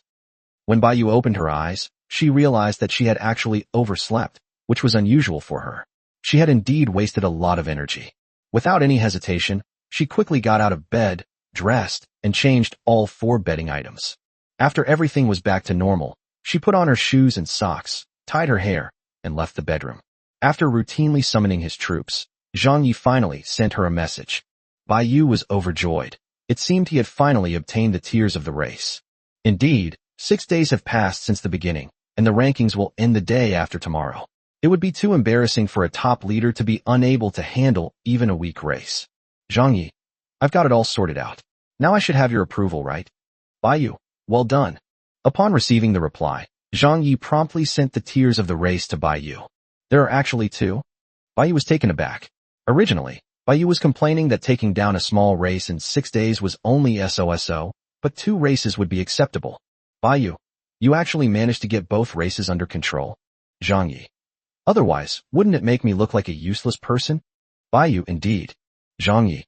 When Baiyu opened her eyes, she realized that she had actually overslept, which was unusual for her. She had indeed wasted a lot of energy. Without any hesitation, she quickly got out of bed, dressed, and changed all 4 bedding items. After everything was back to normal, she put on her shoes and socks, tied her hair, and left the bedroom. After routinely summoning his troops, Zhang Yi finally sent her a message. Bai Yu was overjoyed. It seemed he had finally obtained the tiers of the race. Indeed, 6 days have passed since the beginning, and the rankings will end the day after tomorrow. It would be too embarrassing for a top leader to be unable to handle even a weak race. Zhang Yi, I've got it all sorted out. Now I should have your approval, right? Bai Yu, well done. Upon receiving the reply, Zhang Yi promptly sent the tiers of the race to Bai Yu. There are actually 2? Bai Yu was taken aback. Originally, Bai Yu was complaining that taking down a small race in 6 days was only SOSO, but 2 races would be acceptable. Bai Yu, you actually managed to get both races under control? Zhang Yi. Otherwise, wouldn't it make me look like a useless person? Bai Yu, indeed. Zhang Yi.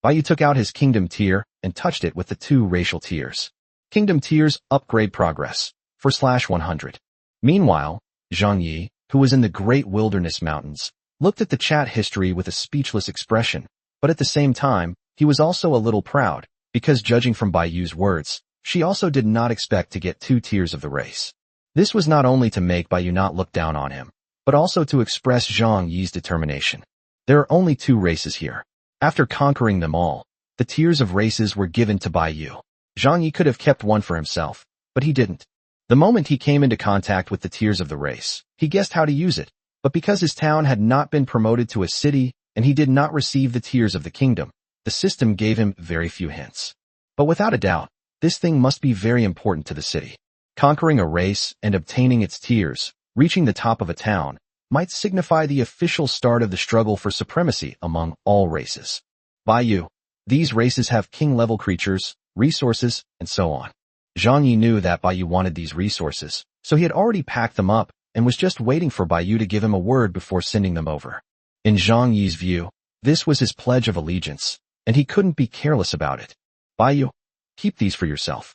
Bai Yu took out his kingdom tier and touched it with the 2 racial tiers. Kingdom tiers upgrade progress for /100. Meanwhile, Zhang Yi, who was in the Great Wilderness Mountains, looked at the chat history with a speechless expression, but at the same time, he was also a little proud, because judging from Bai Yu's words, she also did not expect to get 2 tiers of the race. This was not only to make Bai Yu not look down on him, but also to express Zhang Yi's determination. There are only 2 races here. After conquering them all, the tiers of races were given to Bai Yu. Zhang Yi could have kept one for himself, but he didn't. The moment he came into contact with the tiers of the race, he guessed how to use it, but because his town had not been promoted to a city and he did not receive the tiers of the kingdom, the system gave him very few hints. But without a doubt, this thing must be very important to the city. Conquering a race and obtaining its tiers, reaching the top of a town, might signify the official start of the struggle for supremacy among all races. Bai Yu, these races have king-level creatures, resources, and so on. Zhang Yi knew that Bai Yu wanted these resources, so he had already packed them up and was just waiting for Bai Yu to give him a word before sending them over. In Zhang Yi's view, this was his pledge of allegiance, and he couldn't be careless about it. Bai Yu, keep these for yourself.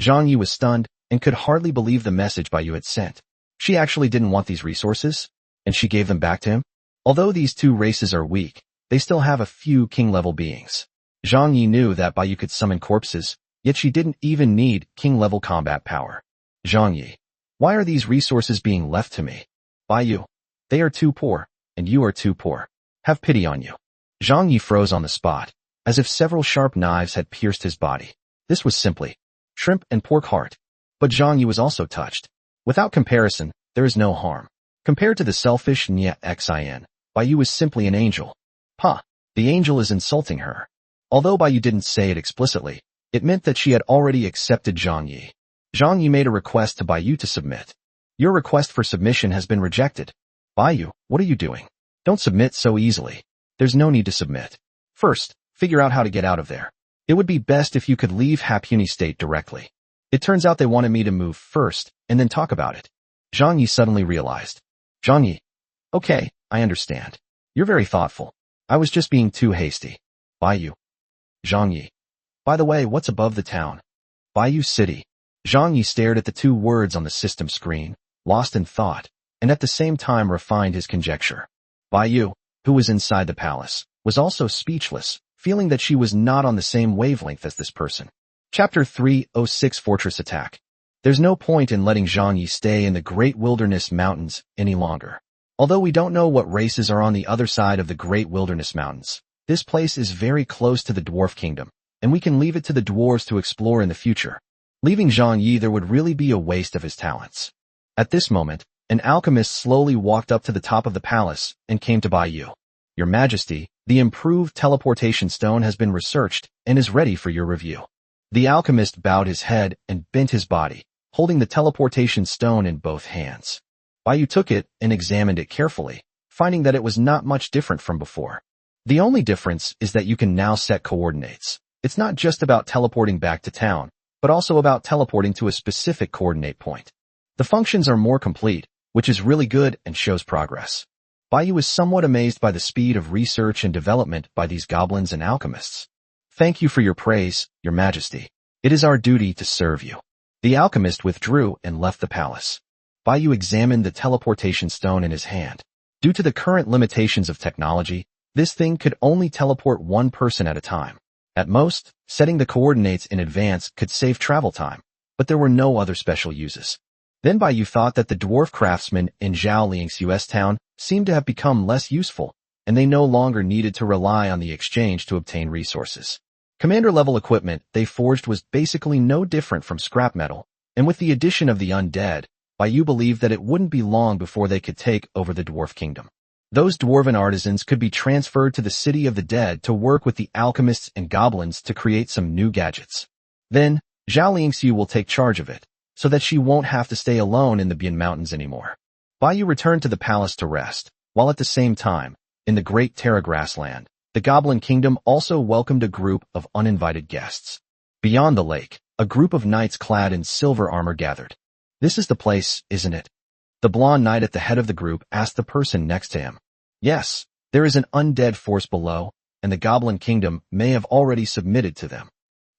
Zhang Yi was stunned and could hardly believe the message Bai Yu had sent. She actually didn't want these resources, and she gave them back to him? Although these 2 races are weak, they still have a few king-level beings. Zhang Yi knew that Bai Yu could summon corpses, yet she didn't even need king-level combat power. Zhang Yi, why are these resources being left to me? Bai Yu, they are too poor, and you are too poor. Have pity on you. Zhang Yi froze on the spot, as if several sharp knives had pierced his body. This was simply shrimp and pork heart. But Zhang Yi was also touched. Without comparison, there is no harm. Compared to the selfish Nya Xin, Bai Yu is simply an angel. The angel is insulting her. Although Bai Yu didn't say it explicitly, it meant that she had already accepted Zhang Yi. Zhang Yi made a request to Bai Yu to submit. Your request for submission has been rejected. Bai Yu, what are you doing? Don't submit so easily. There's no need to submit. First, figure out how to get out of there. It would be best if you could leave Hapuni State directly. It turns out they wanted me to move first, and then talk about it. Zhang Yi suddenly realized. Zhang Yi. Okay, I understand. You're very thoughtful. I was just being too hasty. Bai Yu. Zhang Yi. By the way, what's above the town? Bai Yu City. Zhang Yi stared at the 2 words on the system screen, lost in thought, and at the same time refined his conjecture. Bai Yu, who was inside the palace, was also speechless, feeling that she was not on the same wavelength as this person. Chapter 306 Fortress Attack. There's no point in letting Zhang Yi stay in the Great Wilderness Mountains any longer. Although we don't know what races are on the other side of the Great Wilderness Mountains, this place is very close to the Dwarf Kingdom, and we can leave it to the dwarves to explore in the future. Leaving Zhang Yi there would really be a waste of his talents. At this moment, an alchemist slowly walked up to the top of the palace and came to Bai Yu. Your Majesty, the improved teleportation stone has been researched and is ready for your review. The alchemist bowed his head and bent his body, holding the teleportation stone in both hands. Bai Yu took it and examined it carefully, finding that it was not much different from before. The only difference is that you can now set coordinates. It's not just about teleporting back to town, but also about teleporting to a specific coordinate point. The functions are more complete, which is really good and shows progress. Bai Yu is somewhat amazed by the speed of research and development by these goblins and alchemists. Thank you for your praise, Your Majesty. It is our duty to serve you. The alchemist withdrew and left the palace. Bai Yu examined the teleportation stone in his hand. Due to the current limitations of technology, this thing could only teleport 1 person at a time. At most, setting the coordinates in advance could save travel time, but there were no other special uses. Then Bai Yu thought that the dwarf craftsmen in Zhao Lingxiu's town seemed to have become less useful, and they no longer needed to rely on the exchange to obtain resources. Commander-level equipment they forged was basically no different from scrap metal, and with the addition of the undead, Bai Yu believed that it wouldn't be long before they could take over the dwarf kingdom. Those dwarven artisans could be transferred to the city of the dead to work with the alchemists and goblins to create some new gadgets. Then, Zhao Lingxiu will take charge of it, so that she won't have to stay alone in the Bian Mountains anymore. Bai Yu returned to the palace to rest, while at the same time, in the Great Terra Grassland, the Goblin Kingdom also welcomed a group of uninvited guests. Beyond the lake, a group of knights clad in silver armor gathered. "This is the place, isn't it?" The blonde knight at the head of the group asked the person next to him. "Yes, there is an undead force below, and the Goblin Kingdom may have already submitted to them,"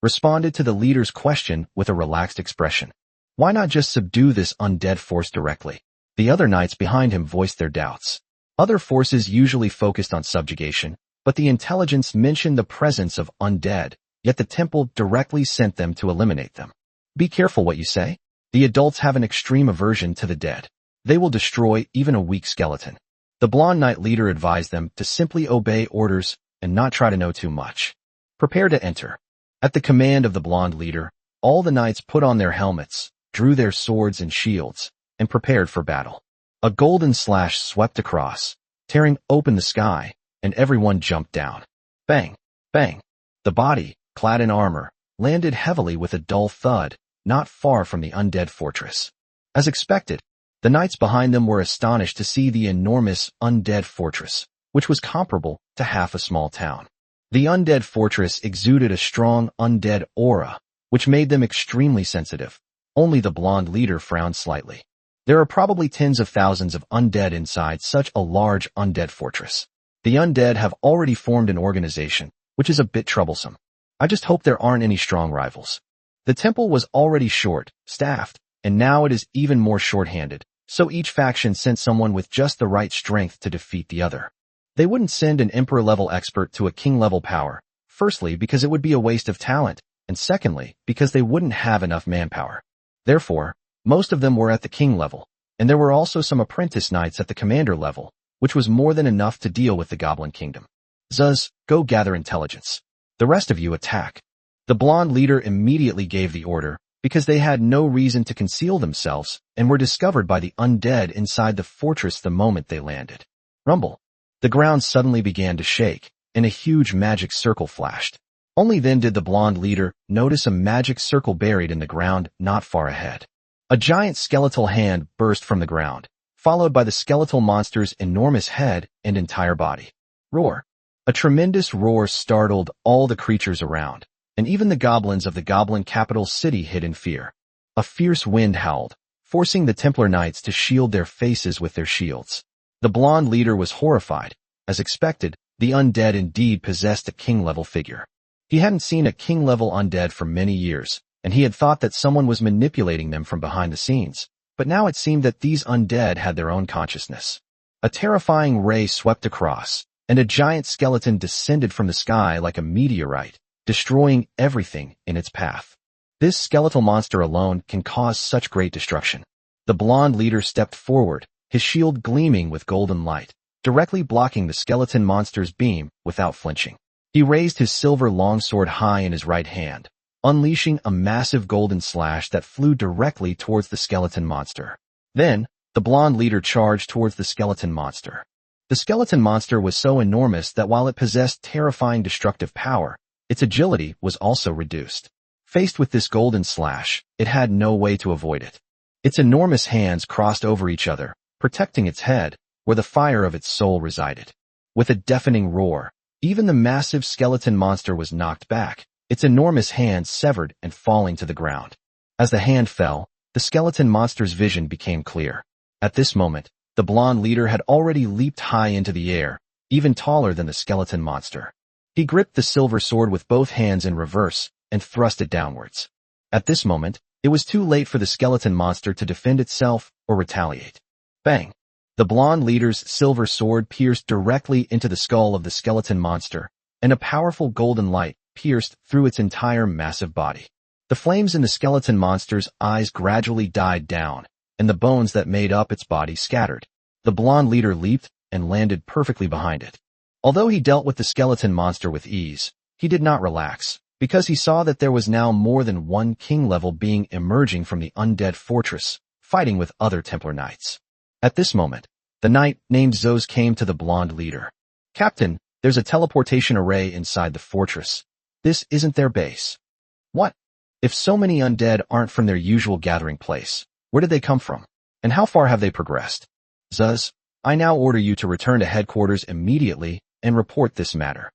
responded to the leader's question with a relaxed expression. "Why not just subdue this undead force directly?" The other knights behind him voiced their doubts. Other forces usually focused on subjugation, but the intelligence mentioned the presence of undead, yet the temple directly sent them to eliminate them. "Be careful what you say. The adults have an extreme aversion to the dead. They will destroy even a weak skeleton." The blonde knight leader advised them to simply obey orders and not try to know too much. "Prepare to enter." At the command of the blonde leader, all the knights put on their helmets, drew their swords and shields, and prepared for battle. A golden slash swept across, tearing open the sky, and everyone jumped down. Bang! Bang! The body, clad in armor, landed heavily with a dull thud, not far from the undead fortress. As expected, the knights behind them were astonished to see the enormous undead fortress, which was comparable to half a small town. The undead fortress exuded a strong undead aura, which made them extremely sensitive. Only the blonde leader frowned slightly. There are probably tens of thousands of undead inside such a large undead fortress. The undead have already formed an organization, which is a bit troublesome. I just hope there aren't any strong rivals. The temple was already short-staffed, and now it is even more short-handed, so each faction sent someone with just the right strength to defeat the other. They wouldn't send an emperor-level expert to a king-level power, firstly because it would be a waste of talent, and secondly because they wouldn't have enough manpower. Therefore, most of them were at the king level, and there were also some apprentice knights at the commander level, which was more than enough to deal with the Goblin Kingdom. "Zuz, go gather intelligence. The rest of you attack." The blonde leader immediately gave the order, because they had no reason to conceal themselves and were discovered by the undead inside the fortress the moment they landed. Rumble. The ground suddenly began to shake, and a huge magic circle flashed. Only then did the blonde leader notice a magic circle buried in the ground not far ahead. A giant skeletal hand burst from the ground, followed by the skeletal monster's enormous head and entire body. Roar. A tremendous roar startled all the creatures around, and even the goblins of the goblin capital city hid in fear. A fierce wind howled, forcing the Templar Knights to shield their faces with their shields. The blonde leader was horrified. As expected, the undead indeed possessed a king-level figure. He hadn't seen a king-level undead for many years, and he had thought that someone was manipulating them from behind the scenes. But now it seemed that these undead had their own consciousness. A terrifying ray swept across, and a giant skeleton descended from the sky like a meteorite, destroying everything in its path. This skeletal monster alone can cause such great destruction. The blonde leader stepped forward, his shield gleaming with golden light, directly blocking the skeleton monster's beam without flinching. He raised his silver longsword high in his right hand, unleashing a massive golden slash that flew directly towards the skeleton monster. Then, the blonde leader charged towards the skeleton monster. The skeleton monster was so enormous that while it possessed terrifying destructive power, its agility was also reduced. Faced with this golden slash, it had no way to avoid it. Its enormous hands crossed over each other, protecting its head, where the fire of its soul resided. With a deafening roar, even the massive skeleton monster was knocked back, its enormous hand severed and falling to the ground. As the hand fell, the skeleton monster's vision became clear. At this moment, the blonde leader had already leaped high into the air, even taller than the skeleton monster. He gripped the silver sword with both hands in reverse and thrust it downwards. At this moment, it was too late for the skeleton monster to defend itself or retaliate. Bang! The blonde leader's silver sword pierced directly into the skull of the skeleton monster, and a powerful golden light pierced through its entire massive body. The flames in the skeleton monster's eyes gradually died down, and the bones that made up its body scattered. The blonde leader leaped and landed perfectly behind it. Although he dealt with the skeleton monster with ease, he did not relax, because he saw that there was now more than one king-level being emerging from the undead fortress, fighting with other Templar knights. At this moment, the knight named Zos came to the blonde leader. "Captain, there's a teleportation array inside the fortress. This isn't their base." "What? If so many undead aren't from their usual gathering place, where did they come from? And how far have they progressed?" "Zos, I now order you to return to headquarters immediately and report this matter."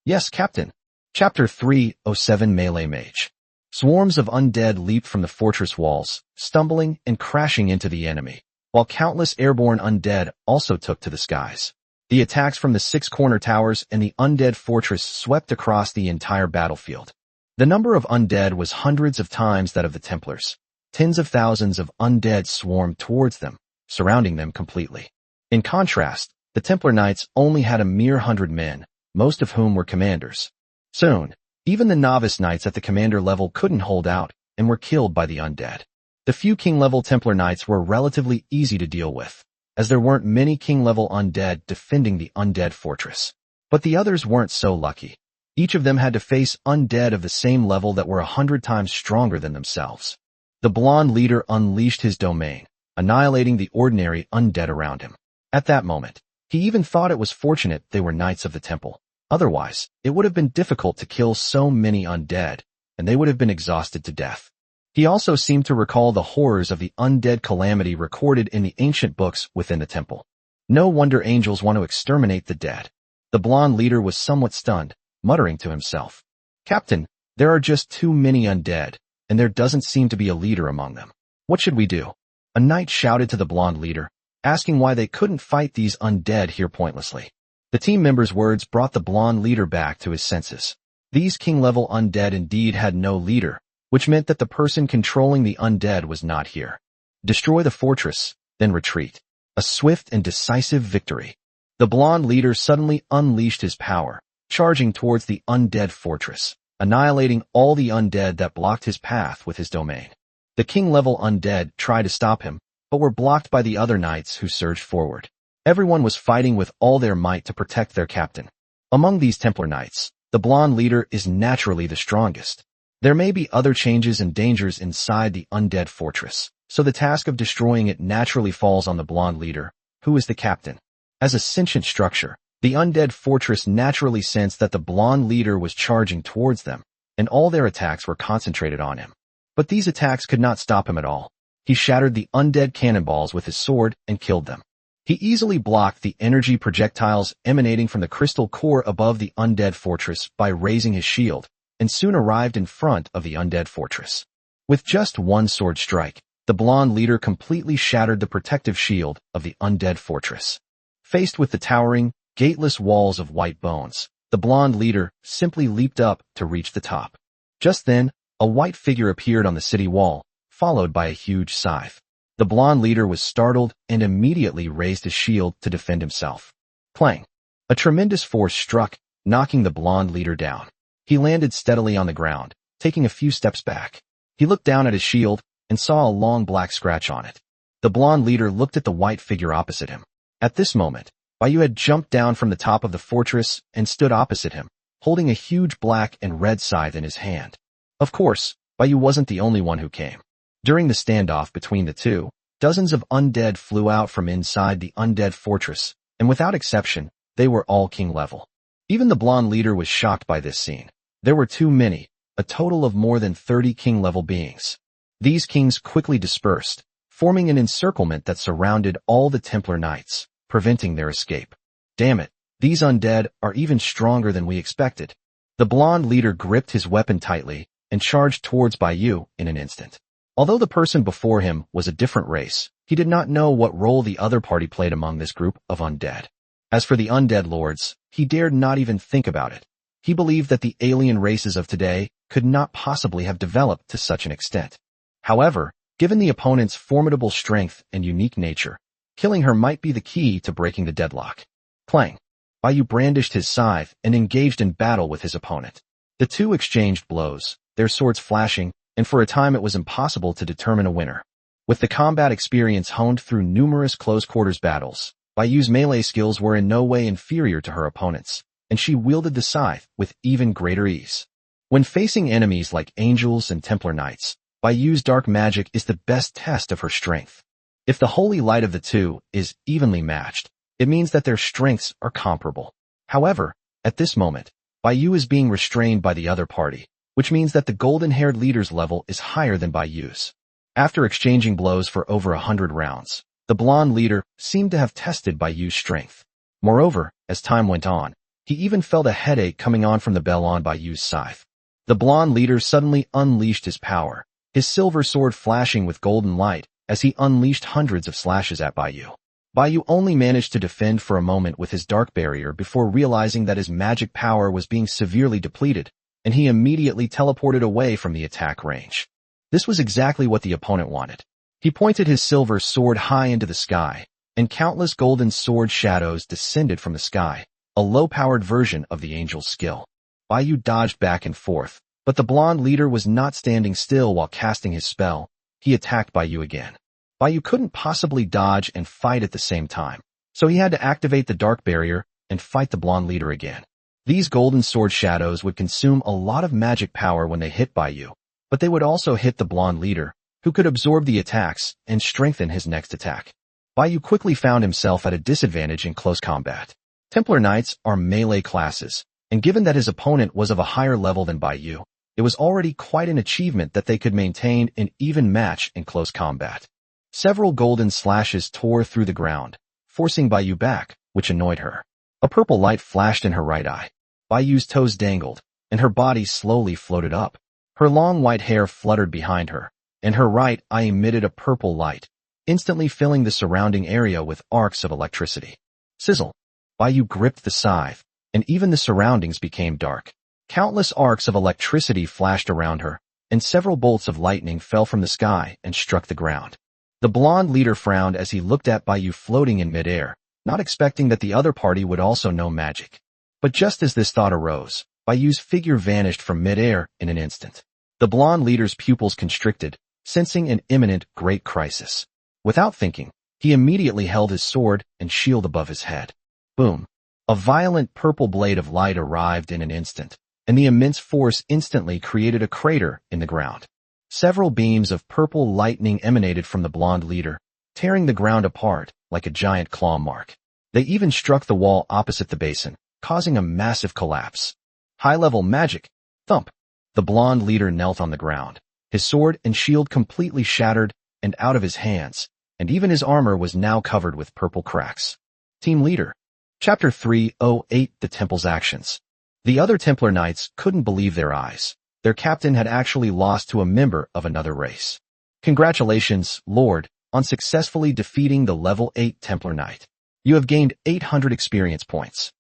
"Yes, Captain." Chapter 307 Melee Mage. Swarms of undead leaped from the fortress walls, stumbling and crashing into the enemy, while countless airborne undead also took to the skies. The attacks from the 6 corner towers and the undead fortress swept across the entire battlefield. The number of undead was hundreds of times that of the Templars. Tens of thousands of undead swarmed towards them, surrounding them completely. In contrast, the Templar Knights only had a mere 100 men, most of whom were commanders. Soon, even the novice knights at the commander level couldn't hold out and were killed by the undead. The few king-level Templar knights were relatively easy to deal with, as there weren't many king-level undead defending the undead fortress. But the others weren't so lucky. Each of them had to face undead of the same level that were 100 times stronger than themselves. The blonde leader unleashed his domain, annihilating the ordinary undead around him. At that moment, he even thought it was fortunate they were knights of the temple. Otherwise, it would have been difficult to kill so many undead, and they would have been exhausted to death. He also seemed to recall the horrors of the undead calamity recorded in the ancient books within the temple. No wonder angels want to exterminate the dead. The blonde leader was somewhat stunned, muttering to himself, "Captain, there are just too many undead, and there doesn't seem to be a leader among them. What should we do?" A knight shouted to the blonde leader, asking why they couldn't fight these undead here pointlessly. The team member's words brought the blonde leader back to his senses. These king-level undead indeed had no leader, which meant that the person controlling the undead was not here. Destroy the fortress, then retreat. A swift and decisive victory. The blonde leader suddenly unleashed his power, charging towards the undead fortress, annihilating all the undead that blocked his path with his domain. The king-level undead tried to stop him, but were blocked by the other knights who surged forward. Everyone was fighting with all their might to protect their captain. Among these Templar knights, the blonde leader is naturally the strongest. There may be other changes and dangers inside the undead fortress, so the task of destroying it naturally falls on the blonde leader, who is the captain. As a sentient structure, the undead fortress naturally sensed that the blonde leader was charging towards them, and all their attacks were concentrated on him. But these attacks could not stop him at all. He shattered the undead cannonballs with his sword and killed them. He easily blocked the energy projectiles emanating from the crystal core above the undead fortress by raising his shield, and soon arrived in front of the undead fortress. With just one sword strike, the blonde leader completely shattered the protective shield of the undead fortress. Faced with the towering, gateless walls of white bones, the blonde leader simply leaped up to reach the top. Just then, a white figure appeared on the city wall, followed by a huge scythe. The blonde leader was startled and immediately raised his shield to defend himself. Clang! A tremendous force struck, knocking the blonde leader down. He landed steadily on the ground, taking a few steps back. He looked down at his shield and saw a long black scratch on it. The blonde leader looked at the white figure opposite him. At this moment, Bayu had jumped down from the top of the fortress and stood opposite him, holding a huge black and red scythe in his hand. Of course, Bayu wasn't the only one who came. During the standoff between the two, dozens of undead flew out from inside the undead fortress, and without exception, they were all king level. Even the blonde leader was shocked by this scene. There were too many, a total of more than 30 king level beings. These kings quickly dispersed, forming an encirclement that surrounded all the Templar knights, preventing their escape. Damn it, these undead are even stronger than we expected. The blonde leader gripped his weapon tightly and charged towards Bayu in an instant. Although the person before him was a different race, he did not know what role the other party played among this group of undead. As for the undead lords, he dared not even think about it. He believed that the alien races of today could not possibly have developed to such an extent. However, given the opponent's formidable strength and unique nature, killing her might be the key to breaking the deadlock. Clang! Bayu brandished his scythe and engaged in battle with his opponent. The two exchanged blows, their swords flashing, and for a time it was impossible to determine a winner. With the combat experience honed through numerous close-quarters battles, Bai Yu's melee skills were in no way inferior to her opponents, and she wielded the scythe with even greater ease. When facing enemies like angels and Templar Knights, Bai Yu's dark magic is the best test of her strength. If the holy light of the two is evenly matched, it means that their strengths are comparable. However, at this moment, Bai Yu is being restrained by the other party, which means that the golden-haired leader's level is higher than Bai Yu's. After exchanging blows for over 100 rounds, the blonde leader seemed to have tested Bai Yu's strength. Moreover, as time went on, he even felt a headache coming on from the bell on Bai Yu's scythe. The blonde leader suddenly unleashed his power, his silver sword flashing with golden light as he unleashed hundreds of slashes at Bai Yu. Bai Yu only managed to defend for a moment with his dark barrier before realizing that his magic power was being severely depleted, and he immediately teleported away from the attack range. This was exactly what the opponent wanted. He pointed his silver sword high into the sky, and countless golden sword shadows descended from the sky, a low-powered version of the angel's skill. Bai Yu dodged back and forth, but the blonde leader was not standing still while casting his spell. He attacked Bai Yu again. Bai Yu couldn't possibly dodge and fight at the same time, so he had to activate the dark barrier and fight the blonde leader again. These golden sword shadows would consume a lot of magic power when they hit Bai Yu, but they would also hit the blonde leader, who could absorb the attacks and strengthen his next attack. Bai Yu quickly found himself at a disadvantage in close combat. Templar Knights are melee classes, and given that his opponent was of a higher level than Bai Yu, it was already quite an achievement that they could maintain an even match in close combat. Several golden slashes tore through the ground, forcing Bai Yu back, which annoyed her. A purple light flashed in her right eye. Bai Yu's toes dangled, and her body slowly floated up. Her long white hair fluttered behind her, and her right eye emitted a purple light, instantly filling the surrounding area with arcs of electricity. Sizzle! Bai Yu gripped the scythe, and even the surroundings became dark. Countless arcs of electricity flashed around her, and several bolts of lightning fell from the sky and struck the ground. The blonde leader frowned as he looked at Bai Yu floating in midair, not expecting that the other party would also know magic. But just as this thought arose, Bai Yu's figure vanished from midair in an instant. The blonde leader's pupils constricted, sensing an imminent great crisis. Without thinking, he immediately held his sword and shield above his head. Boom! A violent purple blade of light arrived in an instant, and the immense force instantly created a crater in the ground. Several beams of purple lightning emanated from the blonde leader, tearing the ground apart like a giant claw mark. They even struck the wall opposite the basin, causing a massive collapse. High-level magic! Thump! The blonde leader knelt on the ground, his sword and shield completely shattered and out of his hands, and even his armor was now covered with purple cracks. Team Leader. Chapter 308 The Temple's Actions. The other Templar Knights couldn't believe their eyes. Their captain had actually lost to a member of another race. Congratulations, Lord, on successfully defeating the level 8 Templar Knight. You have gained 800 experience points.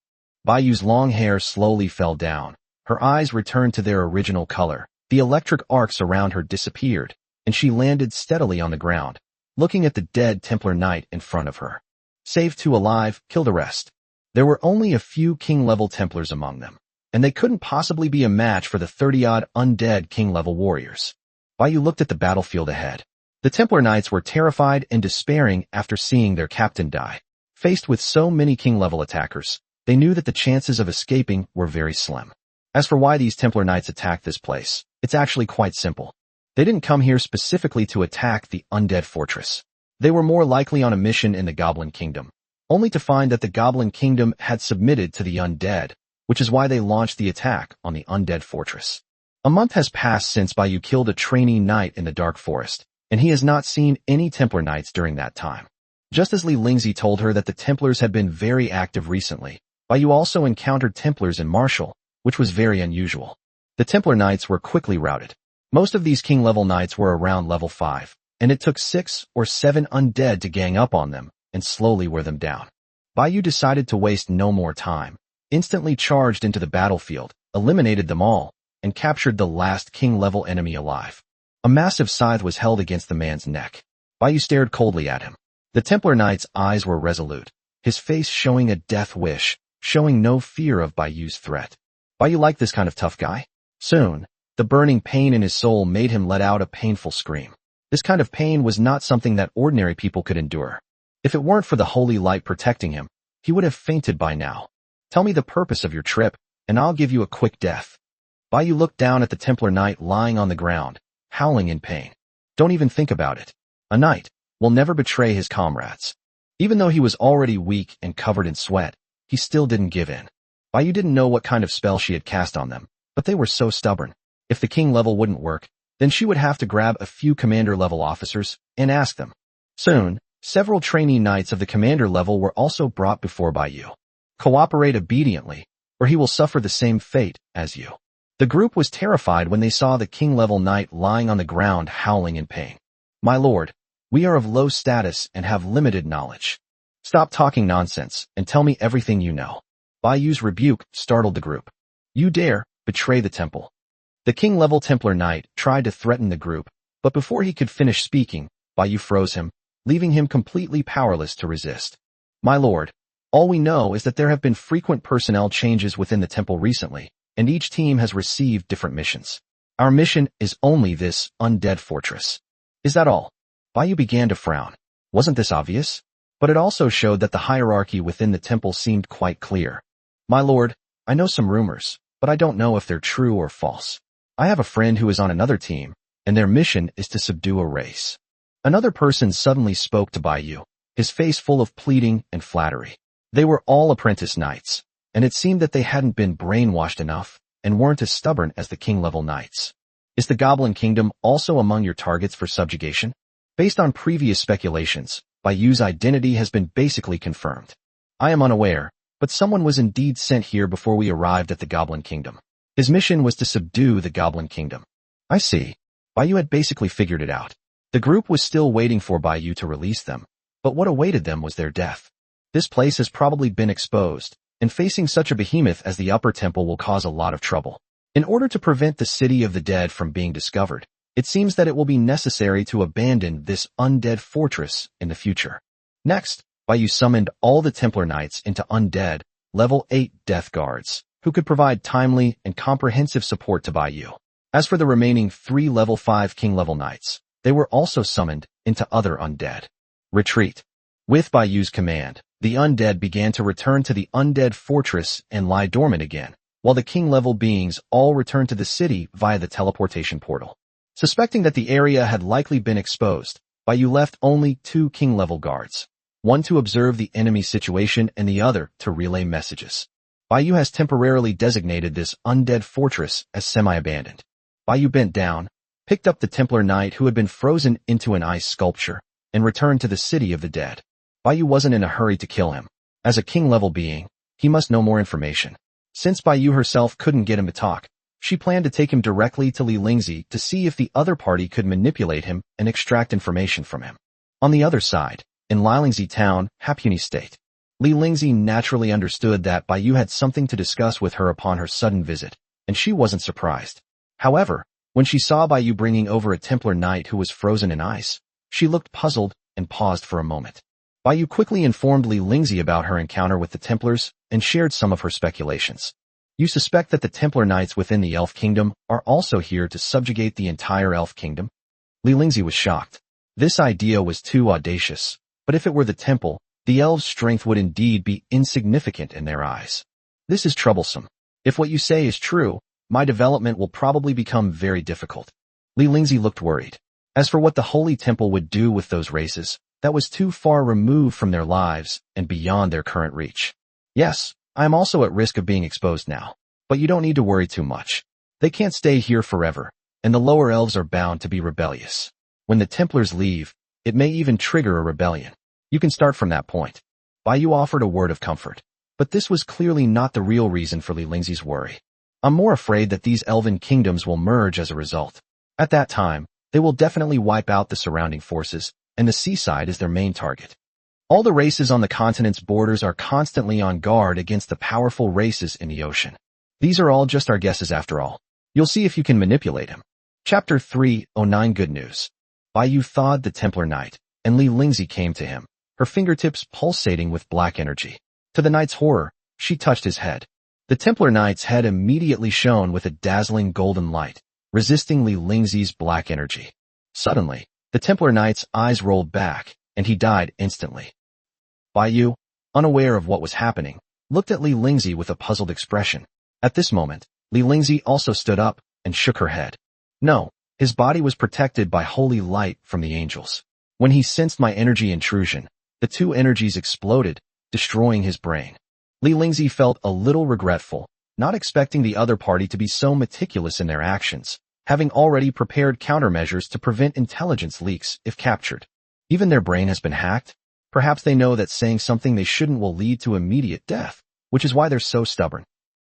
Bai Yu's long hair slowly fell down. Her eyes returned to their original color. The electric arcs around her disappeared, and she landed steadily on the ground, looking at the dead Templar Knight in front of her. Save 2 alive, kill the rest. There were only a few king-level Templars among them, and they couldn't possibly be a match for the 30-odd undead king-level warriors. Bai Yu looked at the battlefield ahead. The Templar Knights were terrified and despairing after seeing their captain die. Faced with so many king-level attackers, they knew that the chances of escaping were very slim. As for why these Templar Knights attacked this place, it's actually quite simple. They didn't come here specifically to attack the undead fortress. They were more likely on a mission in the Goblin Kingdom, only to find that the Goblin Kingdom had submitted to the undead, which is why they launched the attack on the undead fortress. A month has passed since Bai Yu killed a trainee knight in the Dark Forest, and he has not seen any Templar Knights during that time. Just as Li Lingzi told her that the Templars had been very active recently, Bai Yu also encountered Templars in Marshall, which was very unusual. The Templar Knights were quickly routed. Most of these king-level knights were around level 5, and it took 6 or 7 undead to gang up on them and slowly wear them down. Bai Yu decided to waste no more time, instantly charged into the battlefield, eliminated them all, and captured the last king-level enemy alive. A massive scythe was held against the man's neck. Bai Yu stared coldly at him. The Templar Knight's eyes were resolute, his face showing a death wish, showing no fear of Bai Yu's threat. Bai Yu liked this kind of tough guy. Soon, the burning pain in his soul made him let out a painful scream. This kind of pain was not something that ordinary people could endure. If it weren't for the holy light protecting him, he would have fainted by now. Tell me the purpose of your trip, and I'll give you a quick death. Bai Yu looked down at the Templar Knight lying on the ground, howling in pain. Don't even think about it. A knight will never betray his comrades. Even though he was already weak and covered in sweat, he still didn't give in. Bai Yu didn't know what kind of spell she had cast on them, but they were so stubborn. If the king level wouldn't work, then she would have to grab a few commander level officers and ask them. Soon, several trainee knights of the commander level were also brought before Bai Yu. Cooperate obediently, or he will suffer the same fate as you. The group was terrified when they saw the king-level knight lying on the ground howling in pain. My lord, we are of low status and have limited knowledge. Stop talking nonsense and tell me everything you know. Bai Yu's rebuke startled the group. You dare betray the temple. The king-level Templar Knight tried to threaten the group, but before he could finish speaking, Bai Yu froze him, leaving him completely powerless to resist. My lord, all we know is that there have been frequent personnel changes within the temple recently, and each team has received different missions. Our mission is only this undead fortress. Is that all? Bai Yu began to frown. Wasn't this obvious? But it also showed that the hierarchy within the temple seemed quite clear. My lord, I know some rumors, but I don't know if they're true or false. I have a friend who is on another team, and their mission is to subdue a race. Another person suddenly spoke to Bai Yu, his face full of pleading and flattery. They were all apprentice knights, and it seemed that they hadn't been brainwashed enough and weren't as stubborn as the king-level knights. Is the Goblin Kingdom also among your targets for subjugation? Based on previous speculations, Bai Yu's identity has been basically confirmed. I am unaware, but someone was indeed sent here before we arrived at the Goblin Kingdom. His mission was to subdue the Goblin Kingdom. I see. Bai Yu had basically figured it out. The group was still waiting for Bai Yu to release them, but what awaited them was their death. This place has probably been exposed, and facing such a behemoth as the Upper Temple will cause a lot of trouble. In order to prevent the City of the Dead from being discovered, it seems that it will be necessary to abandon this undead fortress in the future. Next, Bai Yu summoned all the Templar Knights into undead, level 8 death guards, who could provide timely and comprehensive support to Bai Yu. As for the remaining 3 level 5 king-level knights, they were also summoned into other undead. Retreat. With Bai Yu's command, the undead began to return to the undead fortress and lie dormant again, while the king-level beings all returned to the city via the teleportation portal. Suspecting that the area had likely been exposed, Bai Yu left only 2 king-level guards, one to observe the enemy situation and the other to relay messages. Bai Yu has temporarily designated this undead fortress as semi-abandoned. Bai Yu bent down, picked up the Templar Knight who had been frozen into an ice sculpture, and returned to the City of the Dead. Bai Yu wasn't in a hurry to kill him. As a king-level being, he must know more information. Since Bai Yu herself couldn't get him to talk, she planned to take him directly to Li Lingzi to see if the other party could manipulate him and extract information from him. On the other side, in Lilingzi town, Hapuni State, Li Lingzi naturally understood that Bai Yu had something to discuss with her upon her sudden visit, and she wasn't surprised. However, when she saw Bai Yu bringing over a Templar Knight who was frozen in ice, she looked puzzled and paused for a moment. Bai Yu quickly informed Li Lingzi about her encounter with the Templars and shared some of her speculations. You suspect that the Templar Knights within the Elf Kingdom are also here to subjugate the entire Elf Kingdom? Li Lingzi was shocked. This idea was too audacious, but if it were the temple, the elves' strength would indeed be insignificant in their eyes. This is troublesome. If what you say is true, my development will probably become very difficult. Li Lingzi looked worried. As for what the Holy Temple would do with those races, that was too far removed from their lives and beyond their current reach. Yes, I am also at risk of being exposed now, but you don't need to worry too much. They can't stay here forever, and the lower elves are bound to be rebellious. When the Templars leave, it may even trigger a rebellion. You can start from that point. Bai Yu offered a word of comfort, but this was clearly not the real reason for Li Lingzi's worry. I'm more afraid that these elven kingdoms will merge as a result. At that time, they will definitely wipe out the surrounding forces, and the seaside is their main target. All the races on the continent's borders are constantly on guard against the powerful races in the ocean. These are all just our guesses after all. You'll see if you can manipulate him. Chapter 309 Good News. Bai Yu thawed the Templar Knight, and Li Lingzi came to him, her fingertips pulsating with black energy. To the knight's horror, she touched his head. The Templar Knight's head immediately shone with a dazzling golden light, resisting Li Lingzi's black energy. Suddenly, The Templar Knight's eyes rolled back, and he died instantly. Bai Yu, unaware of what was happening, looked at Li Lingzi with a puzzled expression. At this moment, Li Lingzi also stood up and shook her head. No, his body was protected by holy light from the angels. When he sensed my energy intrusion, the two energies exploded, destroying his brain. Li Lingzi felt a little regretful, not expecting the other party to be so meticulous in their actions, having already prepared countermeasures to prevent intelligence leaks if captured. Even their brain has been hacked? Perhaps they know that saying something they shouldn't will lead to immediate death, which is why they're so stubborn.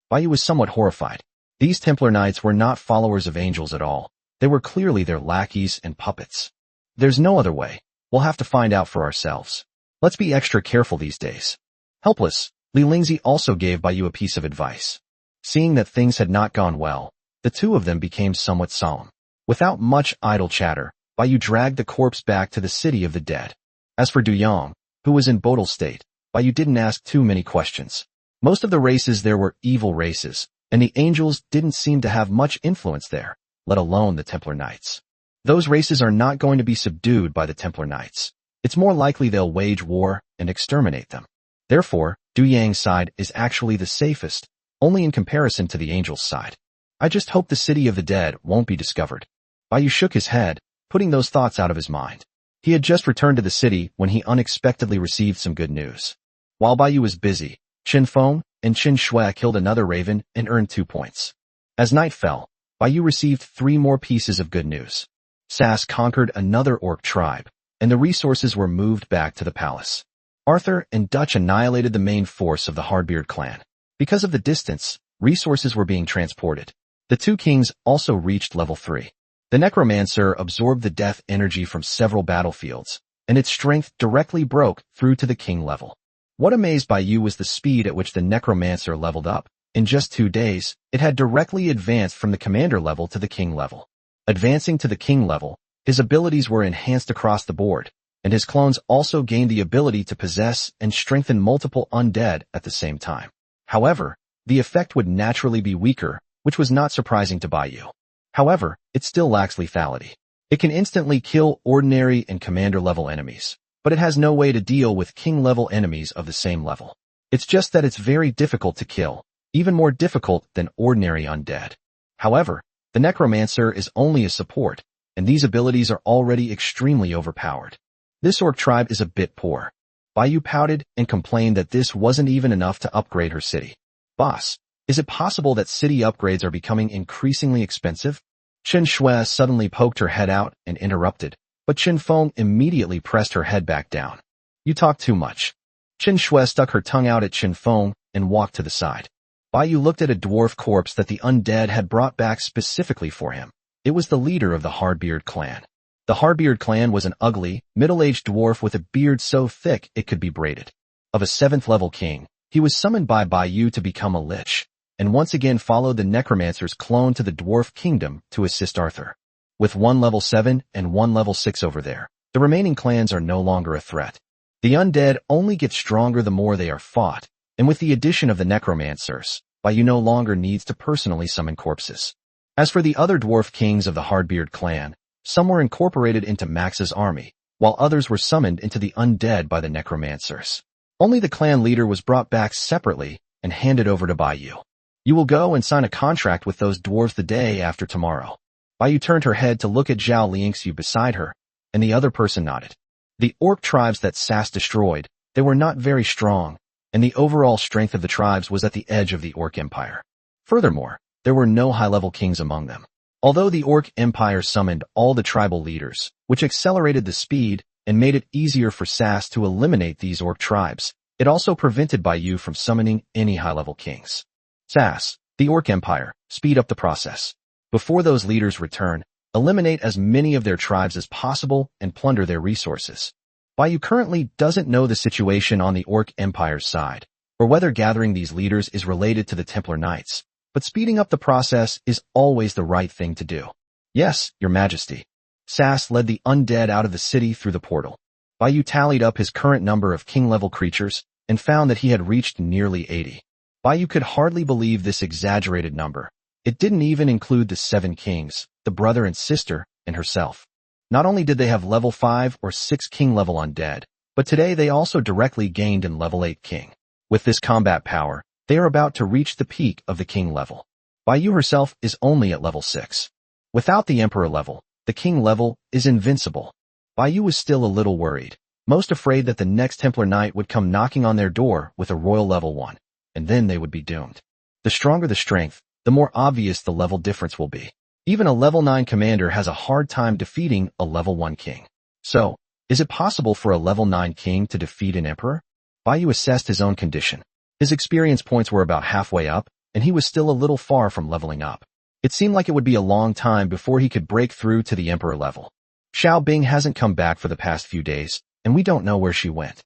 Bai Yu was somewhat horrified. These Templar Knights were not followers of angels at all. They were clearly their lackeys and puppets. There's no other way. We'll have to find out for ourselves. Let's be extra careful these days. Helpless, Li Lingzi also gave Bai Yu a piece of advice. Seeing that things had not gone well, the two of them became somewhat solemn. Without much idle chatter, Bai Yu dragged the corpse back to the city of the dead. As for Du Yang, who was in bodil state, Bai Yu didn't ask too many questions. Most of the races there were evil races, and the angels didn't seem to have much influence there, let alone the Templar Knights. Those races are not going to be subdued by the Templar Knights. It's more likely they'll wage war and exterminate them. Therefore, Du Yang's side is actually the safest, only in comparison to the angels' side. I just hope the city of the dead won't be discovered. Bai Yu shook his head, putting those thoughts out of his mind. He had just returned to the city when he unexpectedly received some good news. While Bai Yu was busy, Qin Feng and Qin Shui killed another raven and earned 2 points. As night fell, Bai Yu received 3 more pieces of good news. Sass conquered another orc tribe, and the resources were moved back to the palace. Arthur and Dutch annihilated the main force of the Hardbeard clan. Because of the distance, resources were being transported. The 2 kings also reached level 3. The Necromancer absorbed the death energy from several battlefields, and its strength directly broke through to the king level. What amazed Bai Yu was the speed at which the Necromancer leveled up. In just 2 days, it had directly advanced from the commander level to the king level. Advancing to the king level, his abilities were enhanced across the board, and his clones also gained the ability to possess and strengthen multiple undead at the same time. However, the effect would naturally be weaker, which was not surprising to Bai Yu. However, it still lacks lethality. It can instantly kill ordinary and commander-level enemies, but it has no way to deal with king-level enemies of the same level. It's just that it's very difficult to kill, even more difficult than ordinary undead. However, the Necromancer is only a support, and these abilities are already extremely overpowered. This orc tribe is a bit poor. Bai Yu pouted and complained that this wasn't even enough to upgrade her city. Boss, is it possible that city upgrades are becoming increasingly expensive? Qin Shui suddenly poked her head out and interrupted, but Qin Feng immediately pressed her head back down. You talk too much. Qin Shui stuck her tongue out at Qin Feng and walked to the side. Bai Yu looked at a dwarf corpse that the undead had brought back specifically for him. It was the leader of the Hardbeard clan. The Hardbeard clan was an ugly, middle-aged dwarf with a beard so thick it could be braided. Of a 7th-level king, he was summoned by Bai Yu to become a lich, and once again followed the Necromancer's clone to the Dwarf Kingdom to assist Arthur. With 1 level 7 and 1 level 6 over there, the remaining clans are no longer a threat. The undead only get stronger the more they are fought, and with the addition of the Necromancers, Bai Yu no longer needs to personally summon corpses. As for the other dwarf kings of the Hardbeard clan, some were incorporated into Max's army, while others were summoned into the undead by the Necromancers. Only the clan leader was brought back separately and handed over to Bai Yu. You will go and sign a contract with those dwarves the day after tomorrow. Bai Yu turned her head to look at Zhao Liangxiu beside her, and the other person nodded. The orc tribes that Sass destroyed, they were not very strong, and the overall strength of the tribes was at the edge of the Orc Empire. Furthermore, there were no high-level kings among them. Although the Orc Empire summoned all the tribal leaders, which accelerated the speed and made it easier for Sass to eliminate these orc tribes, it also prevented Bai Yu from summoning any high-level kings. Sass, the Orc Empire, speed up the process. Before those leaders return, eliminate as many of their tribes as possible and plunder their resources. Bai Yu currently doesn't know the situation on the Orc Empire's side, or whether gathering these leaders is related to the Templar Knights, but speeding up the process is always the right thing to do. Yes, Your Majesty. Sass led the undead out of the city through the portal. Bai Yu tallied up his current number of king-level creatures and found that he had reached nearly 80. Bai Yu could hardly believe this exaggerated number. It didn't even include the 7 kings, the brother and sister, and herself. Not only did they have level 5 or 6 king level undead, but today they also directly gained in level 8 king. With this combat power, they are about to reach the peak of the king level. Bai Yu herself is only at level 6. Without the emperor level, the king level is invincible. Bai Yu was still a little worried, most afraid that the next Templar Knight would come knocking on their door with a royal level 1, and then they would be doomed. The stronger the strength, the more obvious the level difference will be. Even a level 9 commander has a hard time defeating a level 1 king. So, is it possible for a level 9 king to defeat an emperor? Bai Yu assessed his own condition. His experience points were about halfway up, and he was still a little far from leveling up. It seemed like it would be a long time before he could break through to the emperor level. Xiao Bing hasn't come back for the past few days, and we don't know where she went.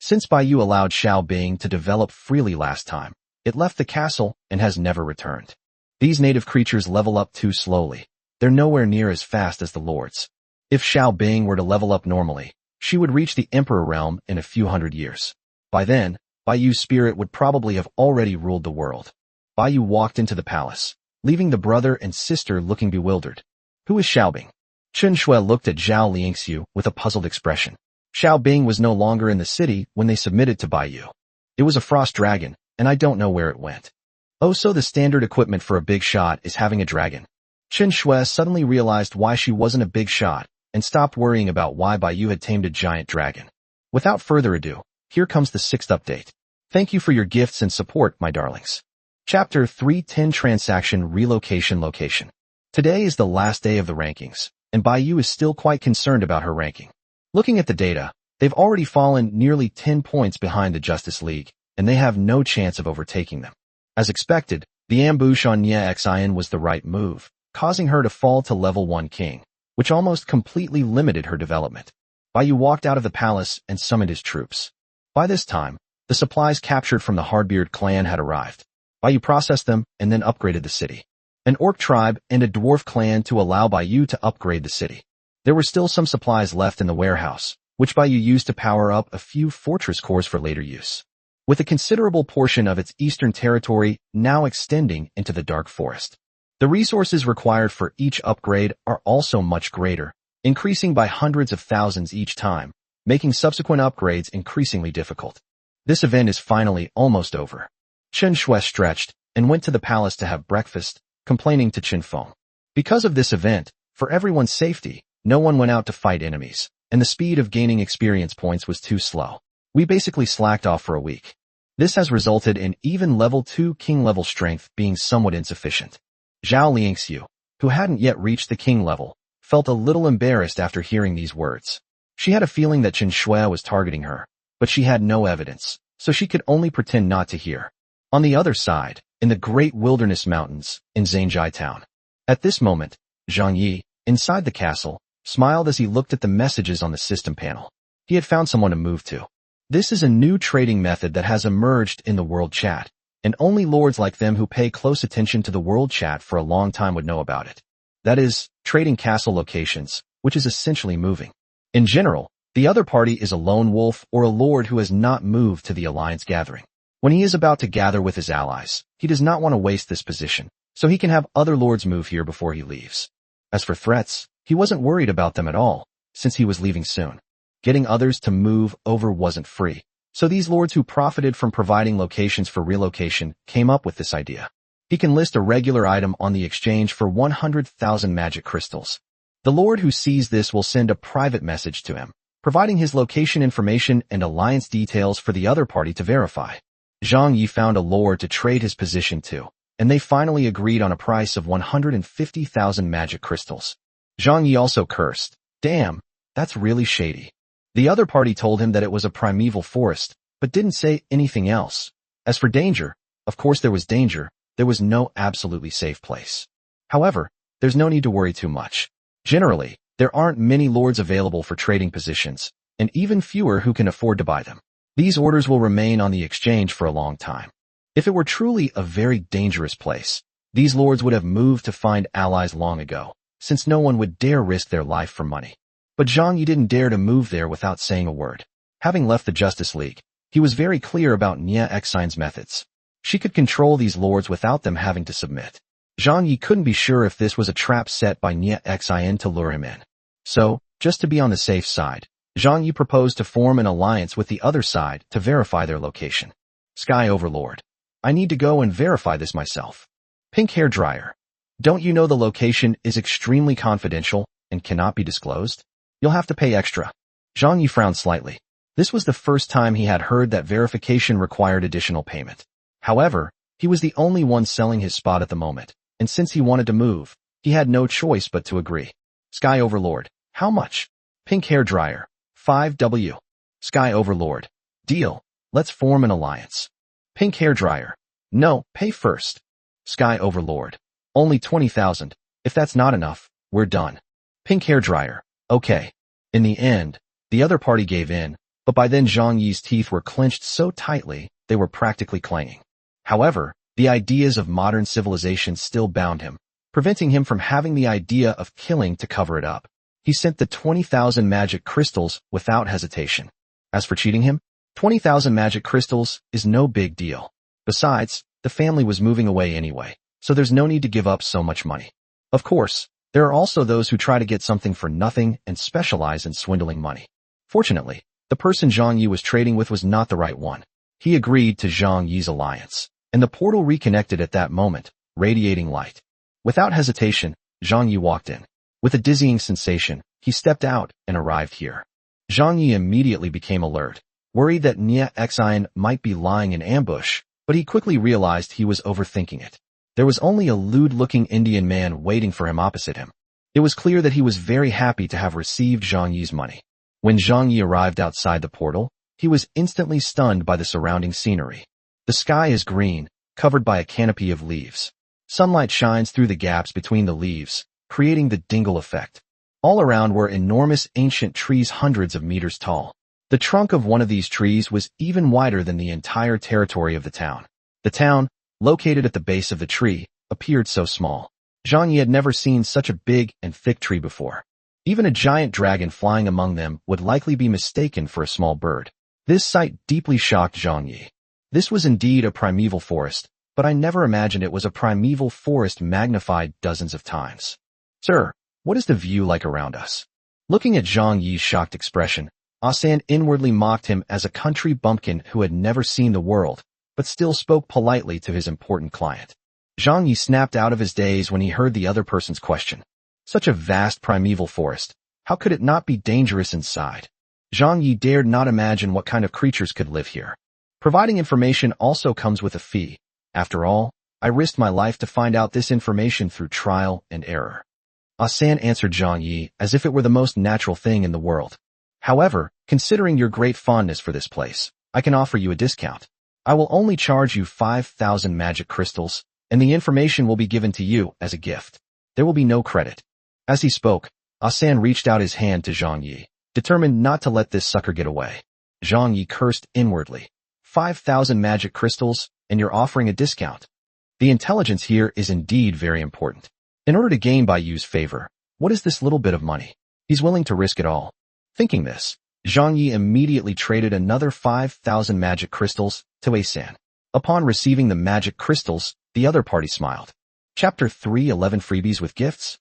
Since Bai Yu allowed Xiao Bing to develop freely last time, it left the castle and has never returned. These native creatures level up too slowly. They're nowhere near as fast as the lords. If Xiao Bing were to level up normally, she would reach the emperor realm in a few hundred years. By then, Bai Yu's spirit would probably have already ruled the world. Bai Yu walked into the palace, leaving the brother and sister looking bewildered. Who is Xiao Bing? Chen Shui looked at Zhao Liangxiu with a puzzled expression. Xiao Bing was no longer in the city when they submitted to Bai Yu. It was a frost dragon, and I don't know where it went. Oh, so the standard equipment for a big shot is having a dragon. Chen Shui suddenly realized why she wasn't a big shot, and stopped worrying about why Bai Yu had tamed a giant dragon. Without further ado, here comes the 6th update. Thank you for your gifts and support, my darlings. Chapter 310 Transaction Relocation Location. Today is the last day of the rankings, and Bai Yu is still quite concerned about her ranking. Looking at the data, they've already fallen nearly 10 points behind the Justice League, and they have no chance of overtaking them. As expected, the ambush on Nie Xian was the right move, causing her to fall to level 1 king, which almost completely limited her development. Bai Yu walked out of the palace and summoned his troops. By this time, the supplies captured from the Hardbeard clan had arrived. Bai Yu processed them and then upgraded the city. An orc tribe and a dwarf clan to allow Bai Yu to upgrade the city. There were still some supplies left in the warehouse, which Bai Yu used to power up a few fortress cores for later use. With a considerable portion of its eastern territory now extending into the Dark Forest. The resources required for each upgrade are also much greater, increasing by hundreds of thousands each time, making subsequent upgrades increasingly difficult. This event is finally almost over. Chen Shui stretched and went to the palace to have breakfast, complaining to Qin Feng. Because of this event, for everyone's safety, no one went out to fight enemies, and the speed of gaining experience points was too slow. We basically slacked off for a week. This has resulted in even level 2 king level strength being somewhat insufficient. Zhao Liangxiu, who hadn't yet reached the king level, felt a little embarrassed after hearing these words. She had a feeling that Chen Shui was targeting her, but she had no evidence, so she could only pretend not to hear. On the other side, in the Great Wilderness Mountains, in Zhangjai Town. At this moment, Zhang Yi, inside the castle, smiled as he looked at the messages on the system panel. He had found someone to move to. This is a new trading method that has emerged in the world chat, and only lords like them who pay close attention to the world chat for a long time would know about it. That is, trading castle locations, which is essentially moving. In general, the other party is a lone wolf or a lord who has not moved to the alliance gathering. When he is about to gather with his allies, he does not want to waste this position, so he can have other lords move here before he leaves. As for threats, he wasn't worried about them at all, since he was leaving soon. Getting others to move over wasn't free, so these lords who profited from providing locations for relocation came up with this idea. He can list a regular item on the exchange for 100,000 magic crystals. The lord who sees this will send a private message to him, providing his location information and alliance details for the other party to verify. Zhang Yi found a lord to trade his position to, and they finally agreed on a price of 150,000 magic crystals. Zhang Yi also cursed, "Damn, that's really shady." The other party told him that it was a primeval forest, but didn't say anything else. As for danger, of course there was danger, there was no absolutely safe place. However, there's no need to worry too much. Generally, there aren't many lords available for trading positions, and even fewer who can afford to buy them. These orders will remain on the exchange for a long time. If it were truly a very dangerous place, these lords would have moved to find allies long ago, since no one would dare risk their life for money. But Zhang Yi didn't dare to move there without saying a word. Having left the Justice League, he was very clear about Nie Xian's methods. She could control these lords without them having to submit. Zhang Yi couldn't be sure if this was a trap set by Nie Xian to lure him in. So, just to be on the safe side, Zhang Yi proposed to form an alliance with the other side to verify their location. Sky Overlord. I need to go and verify this myself. Pink Hair Dryer. Don't you know the location is extremely confidential and cannot be disclosed? You'll have to pay extra. Zhang Yi frowned slightly. This was the first time he had heard that verification required additional payment. However, he was the only one selling his spot at the moment, and since he wanted to move, he had no choice but to agree. Sky Overlord. How much? Pink Hair Dryer. 5W. Sky Overlord. Deal. Let's form an alliance. Pink Hair Dryer. No, pay first. Sky Overlord. Only 20,000. If that's not enough, we're done. Pink Hair Dryer. Okay. In the end, the other party gave in, but by then Zhang Yi's teeth were clenched so tightly, they were practically clanging. However, the ideas of modern civilization still bound him, preventing him from having the idea of killing to cover it up. He sent the 20,000 magic crystals without hesitation. As for cheating him, 20,000 magic crystals is no big deal. Besides, the family was moving away anyway, so there's no need to give up so much money. Of course, there are also those who try to get something for nothing and specialize in swindling money. Fortunately, the person Zhang Yi was trading with was not the right one. He agreed to Zhang Yi's alliance, and the portal reconnected at that moment, radiating light. Without hesitation, Zhang Yi walked in. With a dizzying sensation, he stepped out and arrived here. Zhang Yi immediately became alert, worried that Nia Xian might be lying in ambush, but he quickly realized he was overthinking it. There was only a lewd-looking Indian man waiting for him opposite him. It was clear that he was very happy to have received Zhang Yi's money. When Zhang Yi arrived outside the portal, he was instantly stunned by the surrounding scenery. The sky is green, covered by a canopy of leaves. Sunlight shines through the gaps between the leaves, creating the dingle effect. All around were enormous ancient trees hundreds of meters tall. The trunk of one of these trees was even wider than the entire territory of the town. The town, located at the base of the tree, appeared so small. Zhang Yi had never seen such a big and thick tree before. Even a giant dragon flying among them would likely be mistaken for a small bird. This sight deeply shocked Zhang Yi. This was indeed a primeval forest, but I never imagined it was a primeval forest magnified dozens of times. Sir, what is the view like around us? Looking at Zhang Yi's shocked expression, Asan inwardly mocked him as a country bumpkin who had never seen the world, but still spoke politely to his important client. Zhang Yi snapped out of his daze when he heard the other person's question. Such a vast primeval forest, how could it not be dangerous inside? Zhang Yi dared not imagine what kind of creatures could live here. Providing information also comes with a fee. After all, I risked my life to find out this information through trial and error. Asan answered Zhang Yi as if it were the most natural thing in the world. However, considering your great fondness for this place, I can offer you a discount. I will only charge you 5,000 magic crystals, and the information will be given to you as a gift. There will be no credit. As he spoke, Asan reached out his hand to Zhang Yi, determined not to let this sucker get away. Zhang Yi cursed inwardly. 5,000 magic crystals, and you're offering a discount. The intelligence here is indeed very important. In order to gain Bai Yu's favor, what is this little bit of money? He's willing to risk it all. Thinking this, Zhang Yi immediately traded another 5,000 magic crystals to Asan. Upon receiving the magic crystals, the other party smiled. Chapter 3: 11 Freebies with Gifts.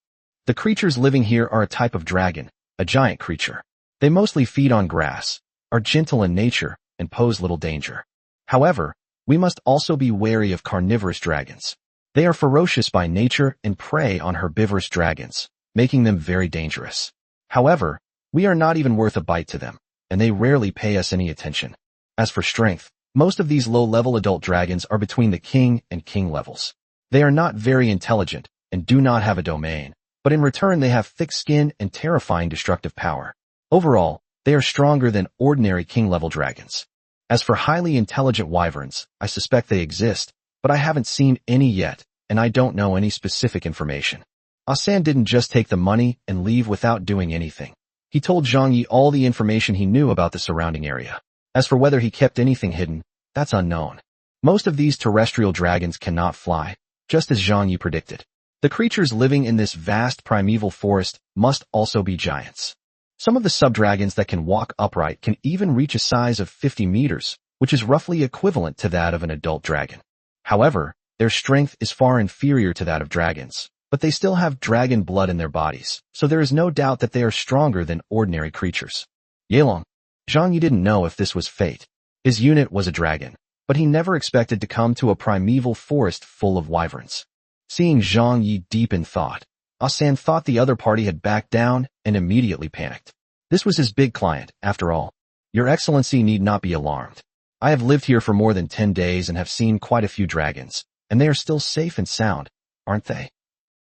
The creatures living here are a type of dragon, a giant creature. They mostly feed on grass, are gentle in nature, and pose little danger. However, we must also be wary of carnivorous dragons. They are ferocious by nature and prey on herbivorous dragons, making them very dangerous. However, we are not even worth a bite to them, and they rarely pay us any attention. As for strength, most of these low-level adult dragons are between the king and king levels. They are not very intelligent and do not have a domain, but in return they have thick skin and terrifying destructive power. Overall, they are stronger than ordinary king-level dragons. As for highly intelligent wyverns, I suspect they exist, but I haven't seen any yet, and I don't know any specific information. Asan didn't just take the money and leave without doing anything. He told Zhang Yi all the information he knew about the surrounding area. As for whether he kept anything hidden, that's unknown. Most of these terrestrial dragons cannot fly, just as Zhang Yi predicted. The creatures living in this vast primeval forest must also be giants. Some of the sub-dragons that can walk upright can even reach a size of 50 meters, which is roughly equivalent to that of an adult dragon. However, their strength is far inferior to that of dragons, but they still have dragon blood in their bodies, so there is no doubt that they are stronger than ordinary creatures. Yelong. Zhang Yi didn't know if this was fate. His unit was a dragon, but he never expected to come to a primeval forest full of wyverns. Seeing Zhang Yi deep in thought, Asan thought the other party had backed down and immediately panicked. This was his big client, after all. Your Excellency need not be alarmed. I have lived here for more than 10 days and have seen quite a few dragons, and they are still safe and sound, aren't they?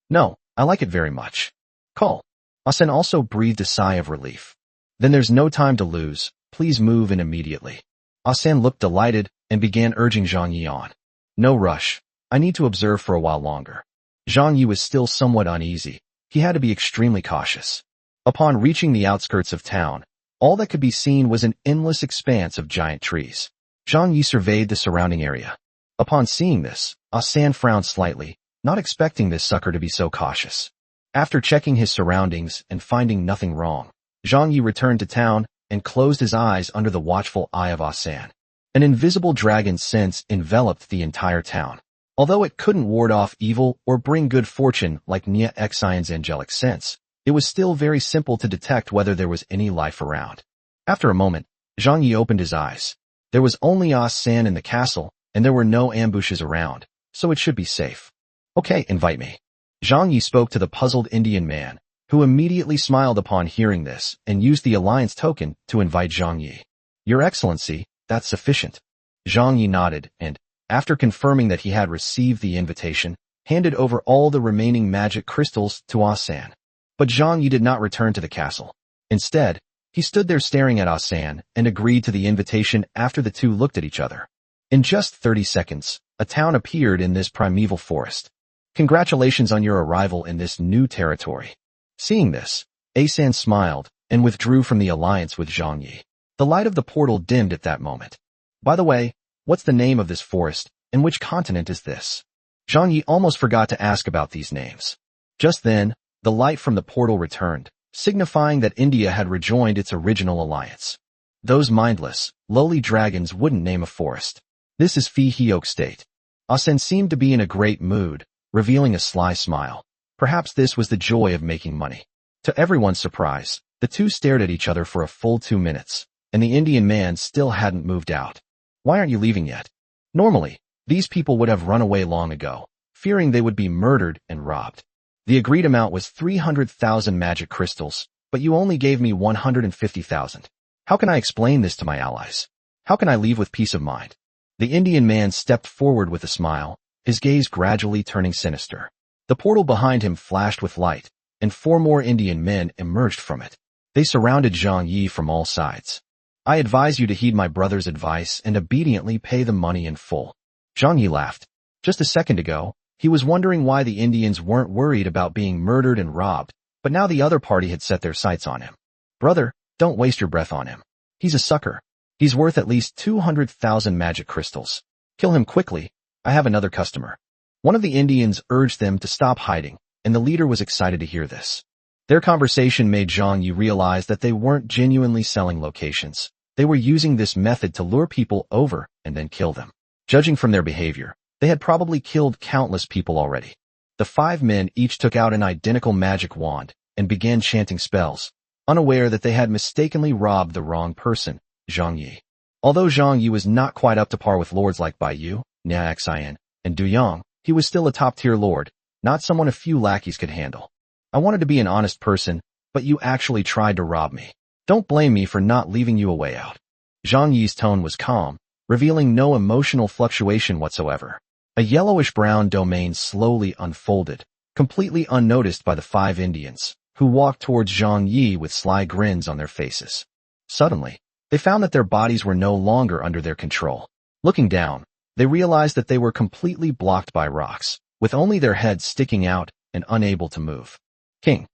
No, I like it very much. Call. Asan also breathed a sigh of relief. Then there's no time to lose, please move in immediately. Asan looked delighted and began urging Zhang Yi on. No rush, I need to observe for a while longer. Zhang Yi was still somewhat uneasy. He had to be extremely cautious. Upon reaching the outskirts of town, all that could be seen was an endless expanse of giant trees. Zhang Yi surveyed the surrounding area. Upon seeing this, Asan frowned slightly, not expecting this sucker to be so cautious. After checking his surroundings and finding nothing wrong, Zhang Yi returned to town and closed his eyes under the watchful eye of Asan. An invisible dragon sense enveloped the entire town. Although it couldn't ward off evil or bring good fortune like Nia Xian's angelic sense, it was still very simple to detect whether there was any life around. After a moment, Zhang Yi opened his eyes. There was only Asan in the castle, and there were no ambushes around, so it should be safe. Okay, invite me. Zhang Yi spoke to the puzzled Indian man, who immediately smiled upon hearing this and used the alliance token to invite Zhang Yi. Your Excellency, that's sufficient. Zhang Yi nodded and, after confirming that he had received the invitation, handed over all the remaining magic crystals to Asan. But Zhang Yi did not return to the castle. Instead, he stood there staring at Asan and agreed to the invitation after the two looked at each other. In just 30 seconds, a town appeared in this primeval forest. Congratulations on your arrival in this new territory. Seeing this, Asan smiled and withdrew from the alliance with Zhang Yi. The light of the portal dimmed at that moment. By the way, what's the name of this forest, and which continent is this? Zhang Yi almost forgot to ask about these names. Just then, the light from the portal returned, signifying that India had rejoined its original alliance. Those mindless, lowly dragons wouldn't name a forest. This is Phi Heok State. Asan seemed to be in a great mood, revealing a sly smile. Perhaps this was the joy of making money. To everyone's surprise, the two stared at each other for a full 2 minutes, and the Indian man still hadn't moved out. Why aren't you leaving yet? Normally, these people would have run away long ago, fearing they would be murdered and robbed. The agreed amount was 300,000 magic crystals, but you only gave me 150,000. How can I explain this to my allies? How can I leave with peace of mind? The Indian man stepped forward with a smile, his gaze gradually turning sinister. The portal behind him flashed with light, and 4 more Indian men emerged from it. They surrounded Zhang Yi from all sides. I advise you to heed my brother's advice and obediently pay the money in full. Zhang Yi laughed. Just a second ago, he was wondering why the Indians weren't worried about being murdered and robbed, but now the other party had set their sights on him. Brother, don't waste your breath on him. He's a sucker. He's worth at least 200,000 magic crystals. Kill him quickly. I have another customer. One of the Indians urged them to stop hiding, and the leader was excited to hear this. Their conversation made Zhang Yi realize that they weren't genuinely selling locations. They were using this method to lure people over and then kill them. Judging from their behavior, they had probably killed countless people already. The 5 men each took out an identical magic wand and began chanting spells, unaware that they had mistakenly robbed the wrong person, Zhang Yi. Although Zhang Yi was not quite up to par with lords like Bai Yu, Nia Xian, and Du Yang, he was still a top-tier lord, not someone a few lackeys could handle. I wanted to be an honest person, but you actually tried to rob me. Don't blame me for not leaving you a way out. Zhang Yi's tone was calm, revealing no emotional fluctuation whatsoever. A yellowish-brown domain slowly unfolded, completely unnoticed by the 5 Indians, who walked towards Zhang Yi with sly grins on their faces. Suddenly, they found that their bodies were no longer under their control. Looking down, they realized that they were completely blocked by rocks, with only their heads sticking out and unable to move. King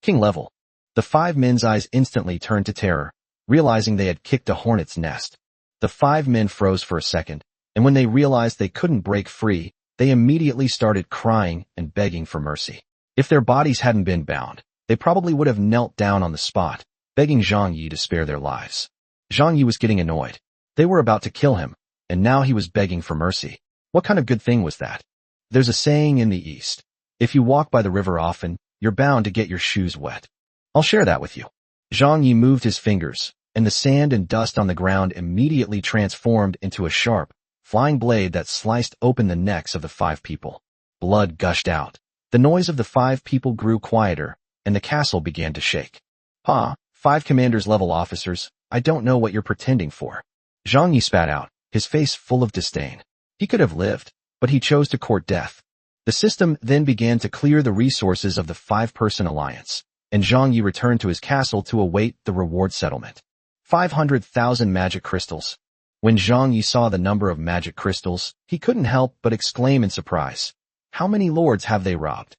level. The 5 men's eyes instantly turned to terror, realizing they had kicked a hornet's nest. The 5 men froze for a second, and when they realized they couldn't break free, they immediately started crying and begging for mercy. If their bodies hadn't been bound, they probably would have knelt down on the spot, begging Zhang Yi to spare their lives. Zhang Yi was getting annoyed. They were about to kill him, and now he was begging for mercy. What kind of good thing was that? There's a saying in the East, If you walk by the river often, you're bound to get your shoes wet. I'll share that with you. Zhang Yi moved his fingers, and the sand and dust on the ground immediately transformed into a sharp, flying blade that sliced open the necks of the 5 people. Blood gushed out. The noise of the 5 people grew quieter, and the castle began to shake. 5 commanders level officers, I don't know what you're pretending for. Zhang Yi spat out, his face full of disdain. He could have lived, but he chose to court death. The system then began to clear the resources of the 5-person alliance, and Zhang Yi returned to his castle to await the reward settlement. 500,000 magic crystals. When Zhang Yi saw the number of magic crystals, he couldn't help but exclaim in surprise. How many lords have they robbed?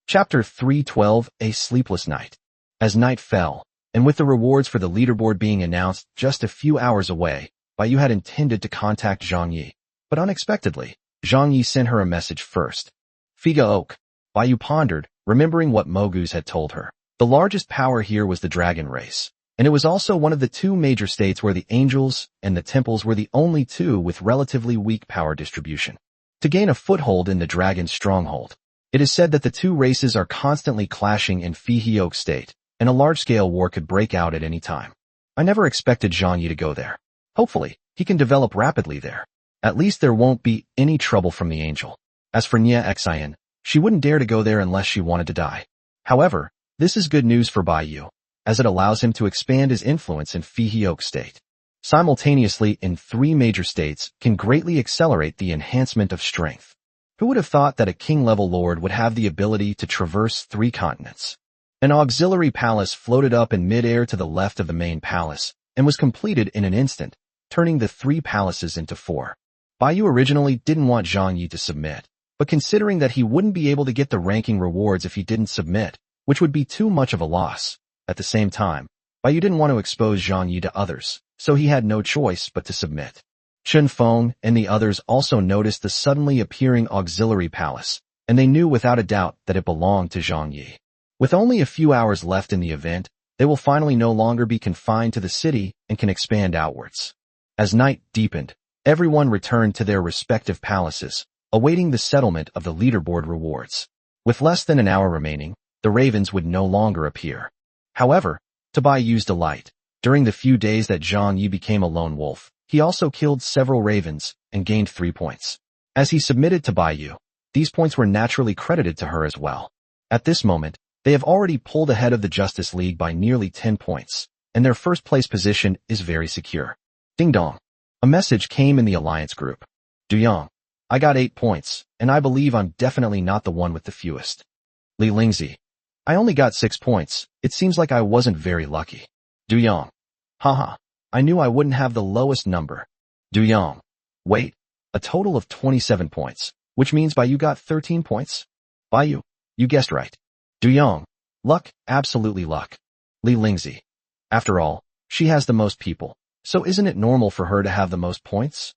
Chapter 312, A Sleepless Night. As night fell, and with the rewards for the leaderboard being announced just a few hours away, Baiyu had intended to contact Zhang Yi. But unexpectedly, Zhang Yi sent her a message first. Figa Oak. Baiyu pondered, remembering what Moguz had told her. The largest power here was the dragon race, and it was also one of the 2 major states where the angels and the temples were the only 2 with relatively weak power distribution. To gain a foothold in the dragon's stronghold, it is said that the 2 races are constantly clashing in Fiheok state, and a large-scale war could break out at any time. I never expected Zhang Yi to go there. Hopefully, he can develop rapidly there. At least there won't be any trouble from the angel. As for Nia Xian, she wouldn't dare to go there unless she wanted to die. However, this is good news for Baiyu, as it allows him to expand his influence in Fiheok state. Simultaneously in 3 major states can greatly accelerate the enhancement of strength. Who would have thought that a king-level lord would have the ability to traverse 3 continents? An auxiliary palace floated up in mid-air to the left of the main palace, and was completed in an instant, turning the 3 palaces into 4. Baiyu originally didn't want Zhang Yi to submit, but considering that he wouldn't be able to get the ranking rewards if he didn't submit, which would be too much of a loss. At the same time, Baiyu didn't want to expose Zhang Yi to others, so he had no choice but to submit. Chen Feng and the others also noticed the suddenly appearing auxiliary palace, and they knew without a doubt that it belonged to Zhang Yi. With only a few hours left in the event, they will finally no longer be confined to the city and can expand outwards. As night deepened, everyone returned to their respective palaces, awaiting the settlement of the leaderboard rewards. With less than an hour remaining, the ravens would no longer appear. However, to Baiyu's delight, during the few days that Zhang Yi became a lone wolf, he also killed several ravens and gained 3 points. As he submitted to Baiyu, these points were naturally credited to her as well. At this moment, they have already pulled ahead of the Justice League by nearly 10 points, and their first-place position is very secure. Ding dong. A message came in the alliance group. Duyang. I got 8 points, and I believe I'm definitely not the one with the fewest. Li Lingzi. I only got 6 points. It seems like I wasn't very lucky. Duyang. Haha. I knew I wouldn't have the lowest number. Duyang. Wait. A total of 27 points, which means Baiyu got 13 points? Baiyu. You guessed right. Duyang. Luck, absolutely luck. Li Lingzi. After all, she has the most people, so isn't it normal for her to have the most points?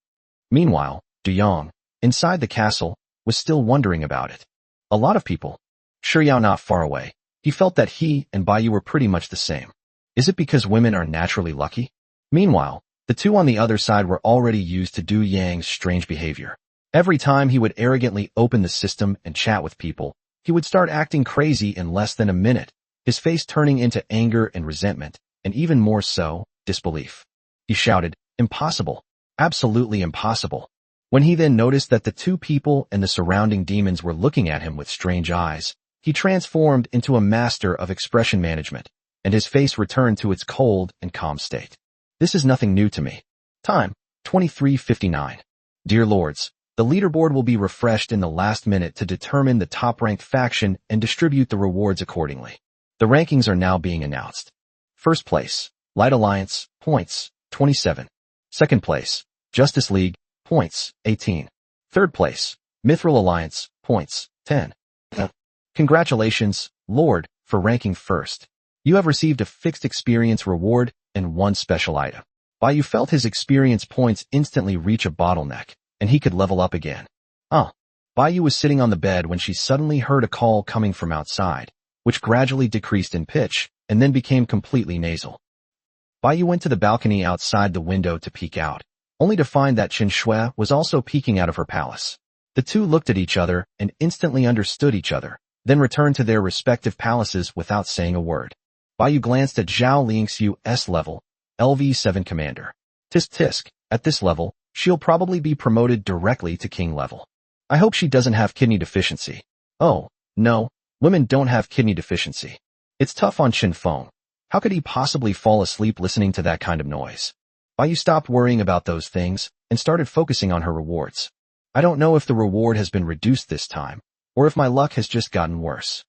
Meanwhile, Duyang, inside the castle, was still wondering about it. A lot of people. Shuyao not far away. He felt that he and Baiyu were pretty much the same. Is it because women are naturally lucky? Meanwhile, the 2 on the other side were already used to Du Yang's strange behavior. Every time he would arrogantly open the system and chat with people, he would start acting crazy in less than a minute, his face turning into anger and resentment, and even more so, disbelief. He shouted, impossible. Absolutely impossible. When he then noticed that the 2 people and the surrounding demons were looking at him with strange eyes, he transformed into a master of expression management, and his face returned to its cold and calm state. This is nothing new to me. Time, 23:59. Dear lords, the leaderboard will be refreshed in the last minute to determine the top-ranked faction and distribute the rewards accordingly. The rankings are now being announced. First place, Light Alliance, points, 27. Second place, Justice League, points, 18. Third place, Mithril Alliance, points, 10. Congratulations, Lord, for ranking first. You have received a fixed experience reward and 1 special item. Baiyu felt his experience points instantly reach a bottleneck, and he could level up again. Baiyu was sitting on the bed when she suddenly heard a call coming from outside, which gradually decreased in pitch and then became completely nasal. Baiyu went to the balcony outside the window to peek out, only to find that Chen Shui was also peeking out of her palace. The 2 looked at each other and instantly understood each other, then returned to their respective palaces without saying a word. Bai Yu glanced at Zhao Lingxiu's level, LV7 commander. Tisk tisk, at this level, she'll probably be promoted directly to king level. I hope she doesn't have kidney deficiency. Oh, no, women don't have kidney deficiency. It's tough on Qin Feng. How could he possibly fall asleep listening to that kind of noise? Bai Yu stopped worrying about those things and started focusing on her rewards. I don't know if the reward has been reduced this time, or if my luck has just gotten worse.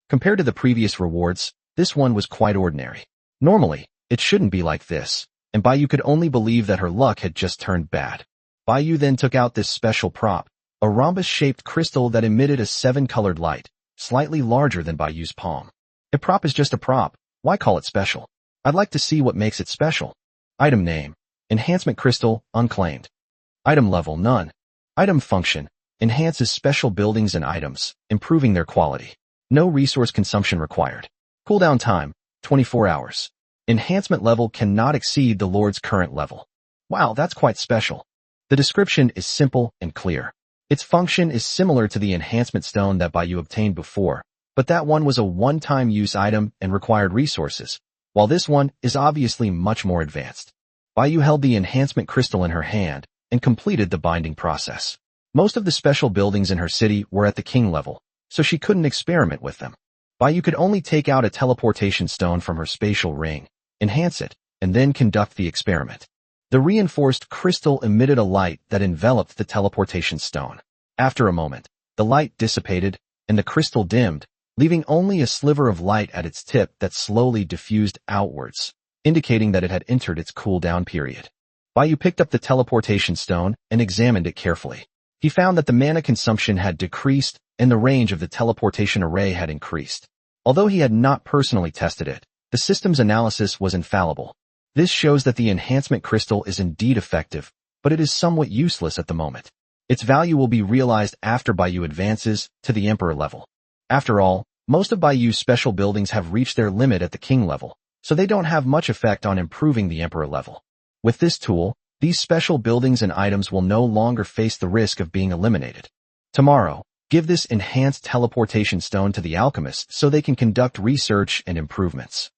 Compared to the previous rewards, this one was quite ordinary. Normally, it shouldn't be like this, and Bai Yu could only believe that her luck had just turned bad. Bai Yu then took out this special prop, a rhombus-shaped crystal that emitted a 7-colored light, slightly larger than Bai Yu's palm. A prop is just a prop, why call it special? I'd like to see what makes it special. Item name: Enhancement Crystal, unclaimed. Item level: none. Item function: enhances special buildings and items, improving their quality. No resource consumption required. Cooldown time: 24 hours. Enhancement level cannot exceed the Lord's current level. Wow, that's quite special. The description is simple and clear. Its function is similar to the enhancement stone that Bai Yu obtained before, but that one was a one-time use item and required resources, while this one is obviously much more advanced. Bai Yu held the enhancement crystal in her hand and completed the binding process. Most of the special buildings in her city were at the king level, so she couldn't experiment with them. Bai Yu could only take out a teleportation stone from her spatial ring, enhance it, and then conduct the experiment. The reinforced crystal emitted a light that enveloped the teleportation stone. After a moment, the light dissipated, and the crystal dimmed, leaving only a sliver of light at its tip that slowly diffused outwards, indicating that it had entered its cool-down period. Bai Yu picked up the teleportation stone and examined it carefully. He found that the mana consumption had decreased and the range of the teleportation array had increased. Although he had not personally tested it, the system's analysis was infallible. This shows that the enhancement crystal is indeed effective, but it is somewhat useless at the moment. Its value will be realized after Bai Yu advances to the Emperor level. After all, most of Bai Yu's special buildings have reached their limit at the king level, so they don't have much effect on improving the Emperor level. With this tool, these special buildings and items will no longer face the risk of being eliminated. Tomorrow, give this enhanced teleportation stone to the alchemists so they can conduct research and improvements.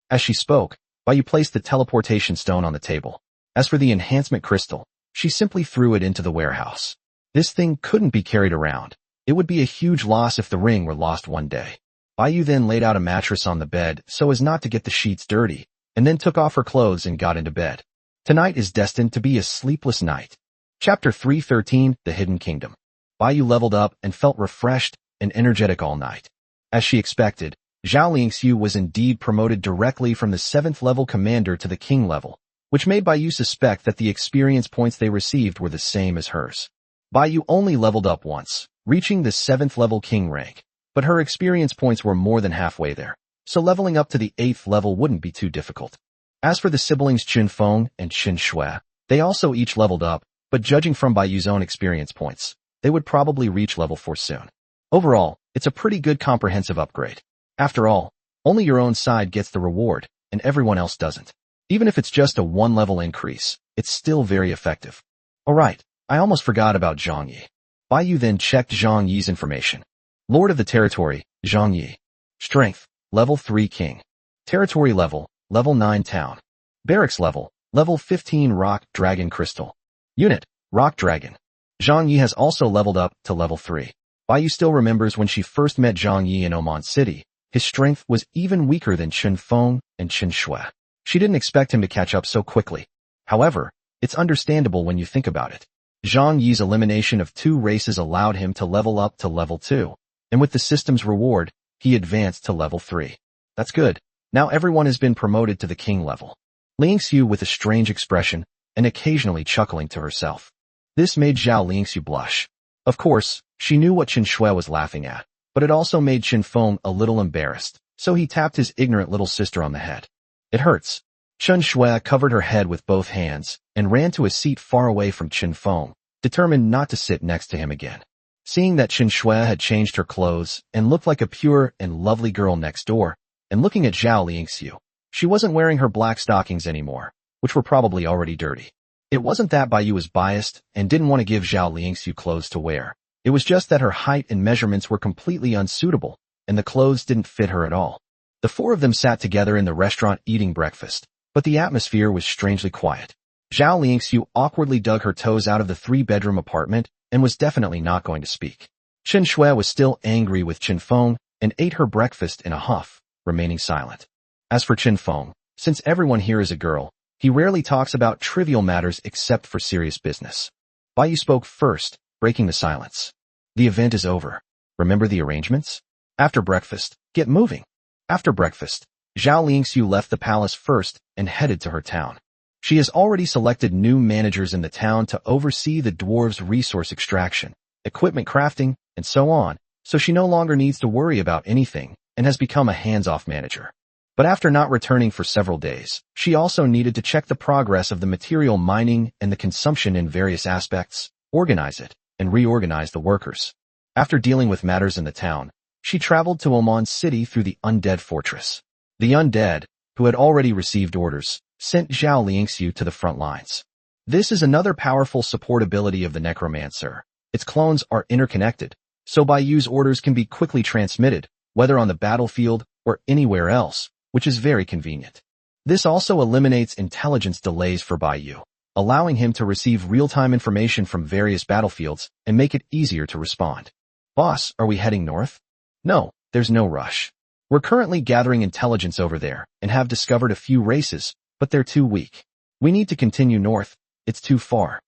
As she spoke, Bai Yu placed the teleportation stone on the table. As for the enhancement crystal, she simply threw it into the warehouse. This thing couldn't be carried around. It would be a huge loss if the ring were lost one day. Bai Yu then laid out a mattress on the bed so as not to get the sheets dirty, and then took off her clothes and got into bed. Tonight is destined to be a sleepless night. Chapter 313, The Hidden Kingdom. Bai Yu leveled up and felt refreshed and energetic all night. As she expected, Zhao Lingxiu was indeed promoted directly from the 7th level commander to the king level, which made Bai Yu suspect that the experience points they received were the same as hers. Bai Yu only leveled up once, reaching the 7th level king rank, but her experience points were more than halfway there, so leveling up to the 8th level wouldn't be too difficult. As for the siblings Qin Feng and Qin Shui, they also each leveled up, but judging from Bai Yu's own experience points, they would probably reach level 4 soon. Overall, it's a pretty good comprehensive upgrade. After all, only your own side gets the reward, and everyone else doesn't. Even if it's just a 1-level increase, it's still very effective. Alright, I almost forgot about Zhang Yi. Bai Yu then checked Zhang Yi's information. Lord of the territory, Zhang Yi. Strength, level 3 king. Territory level, level 9 town. Barracks level, level 15 rock dragon crystal. Unit, rock dragon. Zhang Yi has also leveled up to level 3. Bai Yu still remembers when she first met Zhang Yi in Oman City. His strength was even weaker than Qin Feng and Qin Shui. She didn't expect him to catch up so quickly. However, it's understandable when you think about it. Zhang Yi's elimination of 2 races allowed him to level up to level 2, and with the system's reward, he advanced to level 3. That's good. Now everyone has been promoted to the king level. Lingxiu with a strange expression, and occasionally chuckling to herself. This made Zhao Lingxiu blush. Of course, she knew what Qin Shui was laughing at, but it also made Qin Feng a little embarrassed, so he tapped his ignorant little sister on the head. It hurts. Qin Shui covered her head with both hands and ran to a seat far away from Qin Feng, determined not to sit next to him again. Seeing that Qin Shui had changed her clothes and looked like a pure and lovely girl next door, and looking at Zhao Lingxiu, she wasn't wearing her black stockings anymore, which were probably already dirty. It wasn't that Bai Yu was biased and didn't want to give Zhao Lingxiu clothes to wear. It was just that her height and measurements were completely unsuitable, and the clothes didn't fit her at all. The four of them sat together in the restaurant eating breakfast, but the atmosphere was strangely quiet. Zhao Lingxiu awkwardly dug her toes out of the three-bedroom apartment and was definitely not going to speak. Chen Shui was still angry with Chen Feng and ate her breakfast in a huff, remaining silent. As for Chen Feng, since everyone here is a girl, he rarely talks about trivial matters except for serious business. Bai Yu spoke first, breaking the silence. The event is over. Remember the arrangements? After breakfast, get moving. After breakfast, Zhao Lingxiu left the palace first and headed to her town. She has already selected new managers in the town to oversee the dwarves' resource extraction, equipment crafting, and so on, so she no longer needs to worry about anything and has become a hands-off manager. But after not returning for several days, she also needed to check the progress of the material mining and the consumption in various aspects, organize it, and reorganize the workers. After dealing with matters in the town, she traveled to Oman City through the Undead Fortress. The Undead, who had already received orders, sent Zhao Lingxiu to the front lines. This is another powerful support ability of the Necromancer. Its clones are interconnected, so Bai Yu's orders can be quickly transmitted, whether on the battlefield or anywhere else, which is very convenient. This also eliminates intelligence delays for Bai Yu, allowing him to receive real-time information from various battlefields and make it easier to respond. Boss, are we heading north? No, there's no rush. We're currently gathering intelligence over there and have discovered a few races, but they're too weak. We need to continue north. It's too far.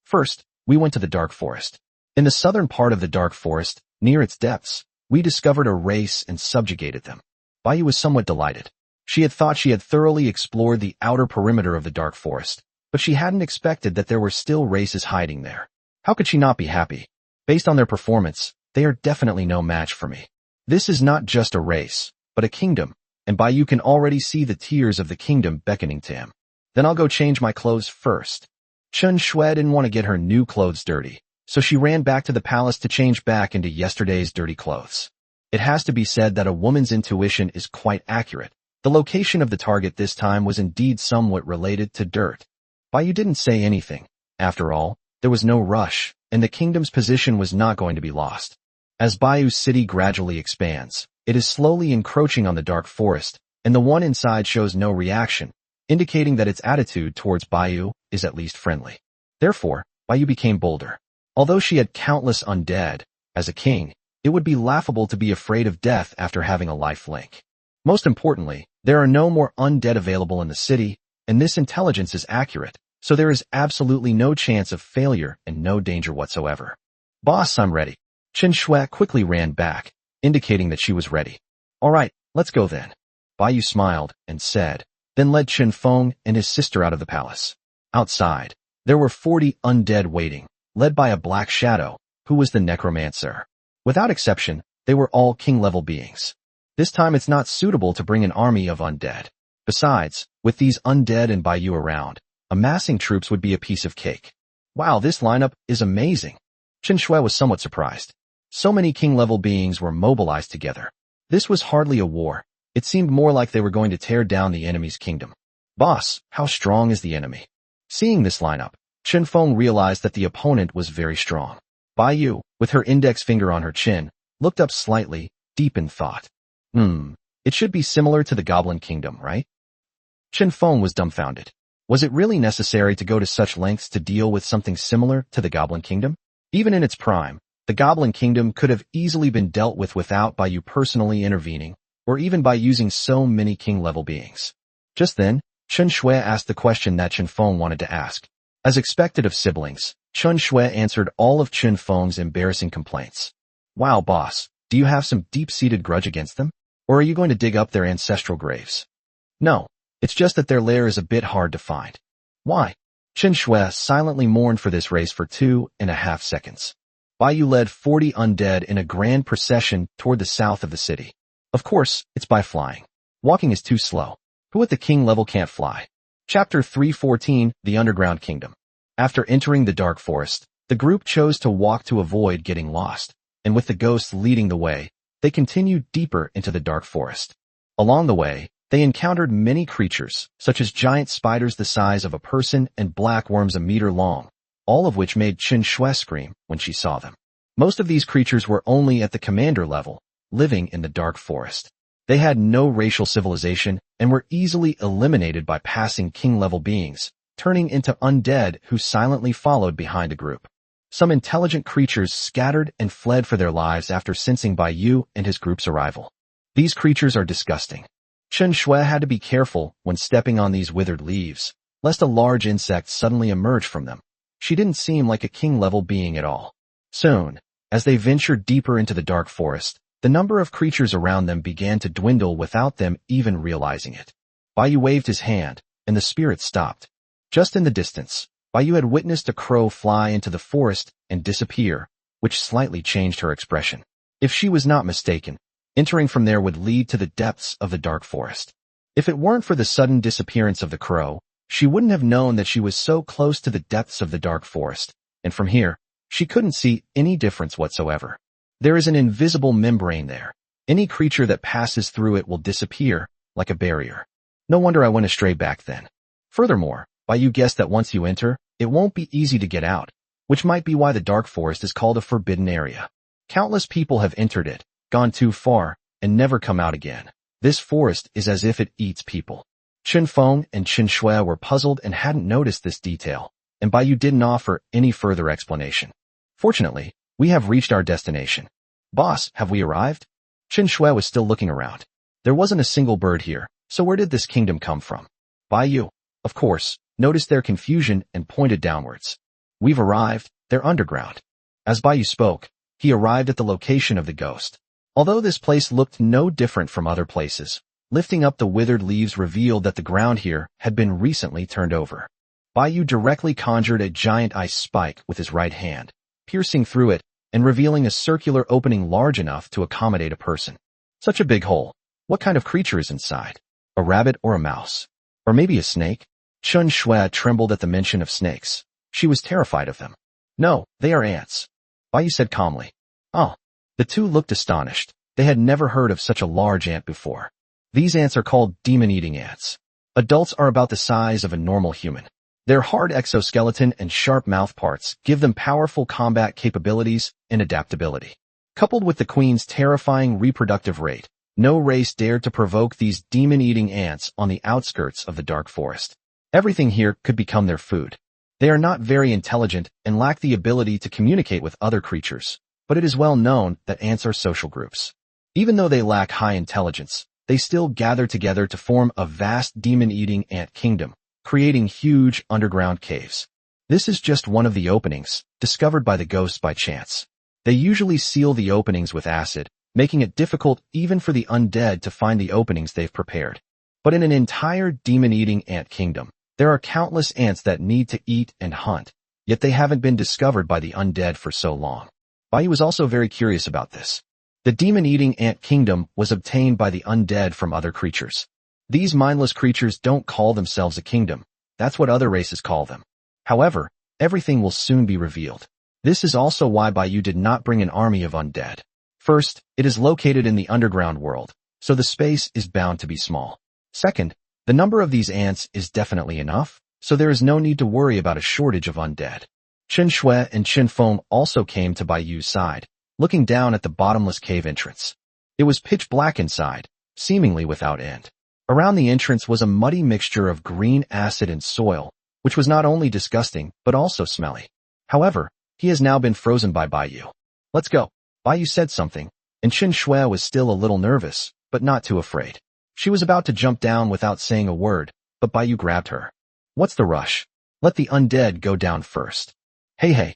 First, we went to the Dark Forest. In the southern part of the Dark Forest, near its depths, we discovered a race and subjugated them. Bai Yu was somewhat delighted. She had thought she had thoroughly explored the outer perimeter of the Dark Forest, but she hadn't expected that there were still races hiding there. How could she not be happy? Based on their performance, they are definitely no match for me. This is not just a race, but a kingdom, and Bai Yu can already see the tiers of the kingdom beckoning to him. Then I'll go change my clothes first. Chen Shui didn't want to get her new clothes dirty, so she ran back to the palace to change back into yesterday's dirty clothes. It has to be said that a woman's intuition is quite accurate. The location of the target this time was indeed somewhat related to dirt. Bai Yu didn't say anything. After all, there was no rush, and the kingdom's position was not going to be lost. As Bai Yu's city gradually expands, it is slowly encroaching on the Dark Forest, and the one inside shows no reaction, indicating that its attitude towards Bai Yu is at least friendly. Therefore, Bai Yu became bolder. Although she had countless undead, as a king, it would be laughable to be afraid of death after having a life link. Most importantly, there are no more undead available in the city, and this intelligence is accurate, so there is absolutely no chance of failure and no danger whatsoever. Boss, I'm ready. Chen Shui quickly ran back, indicating that she was ready. All right, let's go then. Bai Yu smiled and said, then led Chen Feng and his sister out of the palace. Outside, there were 40 undead waiting, led by a black shadow, who was the Necromancer. Without exception, they were all king-level beings. This time it's not suitable to bring an army of undead. Besides, with these undead and Bai Yu around, amassing troops would be a piece of cake. Wow, this lineup is amazing. Chen Shui was somewhat surprised. So many king-level beings were mobilized together. This was hardly a war. It seemed more like they were going to tear down the enemy's kingdom. Boss, how strong is the enemy? Seeing this lineup, Chen Feng realized that the opponent was very strong. Bai Yu, with her index finger on her chin, looked up slightly, deep in thought. It should be similar to the Goblin Kingdom, right? Chen Feng was dumbfounded. Was it really necessary to go to such lengths to deal with something similar to the Goblin Kingdom? Even in its prime, the Goblin Kingdom could have easily been dealt with without Bai Yu personally intervening, or even by using so many king-level beings. Just then, Chen Shui asked the question that Chen Feng wanted to ask. As expected of siblings, Chen Shui answered all of Chen Feng's embarrassing complaints. Wow, boss, do you have some deep-seated grudge against them? Or are you going to dig up their ancestral graves? No, it's just that their lair is a bit hard to find. Why? Chen Shui silently mourned for this race for 2.5 seconds. Bai Yu led 40 undead in a grand procession toward the south of the city. Of course, it's by flying. Walking is too slow. Who at the king level can't fly? Chapter 314, The Underground Kingdom. After entering the Dark Forest, the group chose to walk to avoid getting lost, and with the ghosts leading the way, they continued deeper into the Dark Forest. Along the way, they encountered many creatures, such as giant spiders the size of a person and black worms a meter long, all of which made Chen Shui scream when she saw them. Most of these creatures were only at the commander level, living in the dark forest. They had no racial civilization and were easily eliminated by passing king-level beings, turning into undead who silently followed behind a group. Some intelligent creatures scattered and fled for their lives after sensing Bai Yu and his group's arrival. These creatures are disgusting. Chen Shui had to be careful when stepping on these withered leaves, lest a large insect suddenly emerge from them. She didn't seem like a king-level being at all. Soon, as they ventured deeper into the dark forest, the number of creatures around them began to dwindle without them even realizing it. Bai Yu waved his hand, and the spirit stopped. Just in the distance, Bai Yu had witnessed a crow fly into the forest and disappear, which slightly changed her expression. If she was not mistaken, entering from there would lead to the depths of the dark forest. If it weren't for the sudden disappearance of the crow, she wouldn't have known that she was so close to the depths of the dark forest, and from here, she couldn't see any difference whatsoever. There is an invisible membrane there. Any creature that passes through it will disappear, like a barrier. No wonder I went astray back then. Furthermore, Bai Yu guessed that once you enter, it won't be easy to get out, which might be why the dark forest is called a forbidden area. Countless people have entered it, gone too far, and never come out again. This forest is as if it eats people. Chen Feng and Chen Shui were puzzled and hadn't noticed this detail, and Bai Yu didn't offer any further explanation. Fortunately, we have reached our destination. Boss, have we arrived? Chen Shui was still looking around. There wasn't a single bird here, so where did this kingdom come from? Bai Yu, of course, noticed their confusion and pointed downwards. We've arrived, they're underground. As Bai Yu spoke, he arrived at the location of the ghost. Although this place looked no different from other places, lifting up the withered leaves revealed that the ground here had been recently turned over. Bai Yu directly conjured a giant ice spike with his right hand, piercing through it and revealing a circular opening large enough to accommodate a person. Such a big hole. What kind of creature is inside? A rabbit or a mouse? Or maybe a snake? Chen Shui trembled at the mention of snakes. She was terrified of them. No, they are ants. Bai Yu said calmly. Oh. The two looked astonished. They had never heard of such a large ant before. These ants are called demon-eating ants. Adults are about the size of a normal human. Their hard exoskeleton and sharp mouth parts give them powerful combat capabilities and adaptability. Coupled with the queen's terrifying reproductive rate, no race dared to provoke these demon-eating ants on the outskirts of the dark forest. Everything here could become their food. They are not very intelligent and lack the ability to communicate with other creatures, but it is well known that ants are social groups. Even though they lack high intelligence, they still gather together to form a vast demon-eating ant kingdom, creating huge underground caves. This is just one of the openings, discovered by the ghosts by chance. They usually seal the openings with acid, making it difficult even for the undead to find the openings they've prepared. But in an entire demon-eating ant kingdom, there are countless ants that need to eat and hunt, yet they haven't been discovered by the undead for so long. Bai Yu was also very curious about this. The demon-eating ant kingdom was obtained by the undead from other creatures. These mindless creatures don't call themselves a kingdom. That's what other races call them. However, everything will soon be revealed. This is also why Bai Yu did not bring an army of undead. First, it is located in the underground world, so the space is bound to be small. Second, the number of these ants is definitely enough, so there is no need to worry about a shortage of undead. Chen Shui and Chen Feng also came to Bai Yu's side, looking down at the bottomless cave entrance. It was pitch black inside, seemingly without end. Around the entrance was a muddy mixture of green acid and soil, which was not only disgusting, but also smelly. However, he has now been frozen by Bai Yu. Let's go. Bai Yu said something, and Chen Shui was still a little nervous, but not too afraid. She was about to jump down without saying a word, but Bai Yu grabbed her. What's the rush? Let the undead go down first. Hey.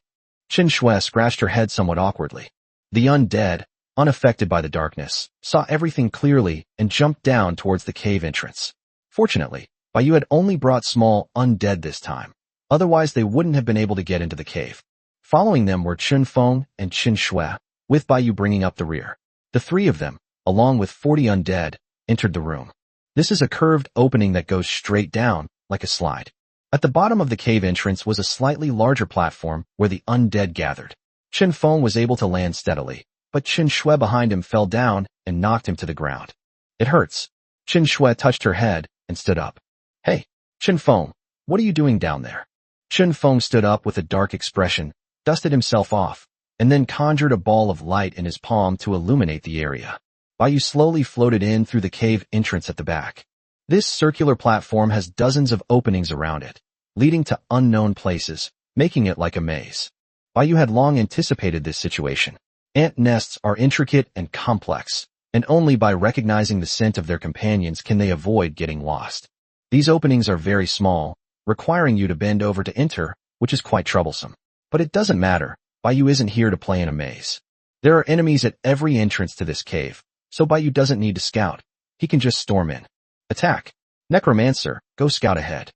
Chen Shui scratched her head somewhat awkwardly. The undead, unaffected by the darkness, saw everything clearly and jumped down towards the cave entrance. Fortunately, Bai Yu had only brought small undead this time. Otherwise, they wouldn't have been able to get into the cave. Following them were Chen Feng and Chen Shui, with Bai Yu bringing up the rear. The three of them, along with 40 undead, entered the room. This is a curved opening that goes straight down, like a slide. At the bottom of the cave entrance was a slightly larger platform where the undead gathered. Chen Feng was able to land steadily, but Chen Shui behind him fell down and knocked him to the ground. It hurts. Chen Shui touched her head and stood up. Hey, Chen Feng, what are you doing down there? Chen Feng stood up with a dark expression, dusted himself off, and then conjured a ball of light in his palm to illuminate the area. Bai slowly floated in through the cave entrance at the back. This circular platform has dozens of openings around it, leading to unknown places, making it like a maze. Bai had long anticipated this situation. Ant nests are intricate and complex, and only by recognizing the scent of their companions can they avoid getting lost. These openings are very small, requiring you to bend over to enter, which is quite troublesome. But it doesn't matter, Bai isn't here to play in a maze. There are enemies at every entrance to this cave, so Bai doesn't need to scout. He can just storm in. Attack. Necromancer, go scout ahead.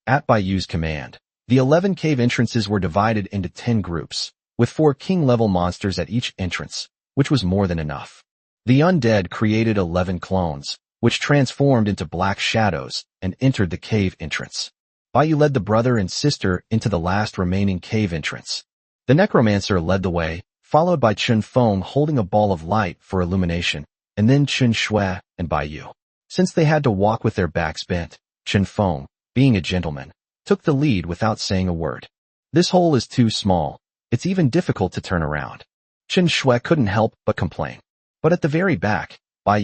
At Bai's command, the 11 cave entrances were divided into 10 groups, with 4 king-level monsters at each entrance, which was more than enough. The undead created 11 clones, which transformed into black shadows and entered the cave entrance. Bai led the brother and sister into the last remaining cave entrance. The necromancer led the way, followed by Chen Feng holding a ball of light for illumination, and then Chen Shui and Bai. Since they had to walk with their backs bent, Chen Feng, being a gentleman, took the lead without saying a word. This hole is too small. It's even difficult to turn around. Chen Shui couldn't help but complain. But at the very back, Bai,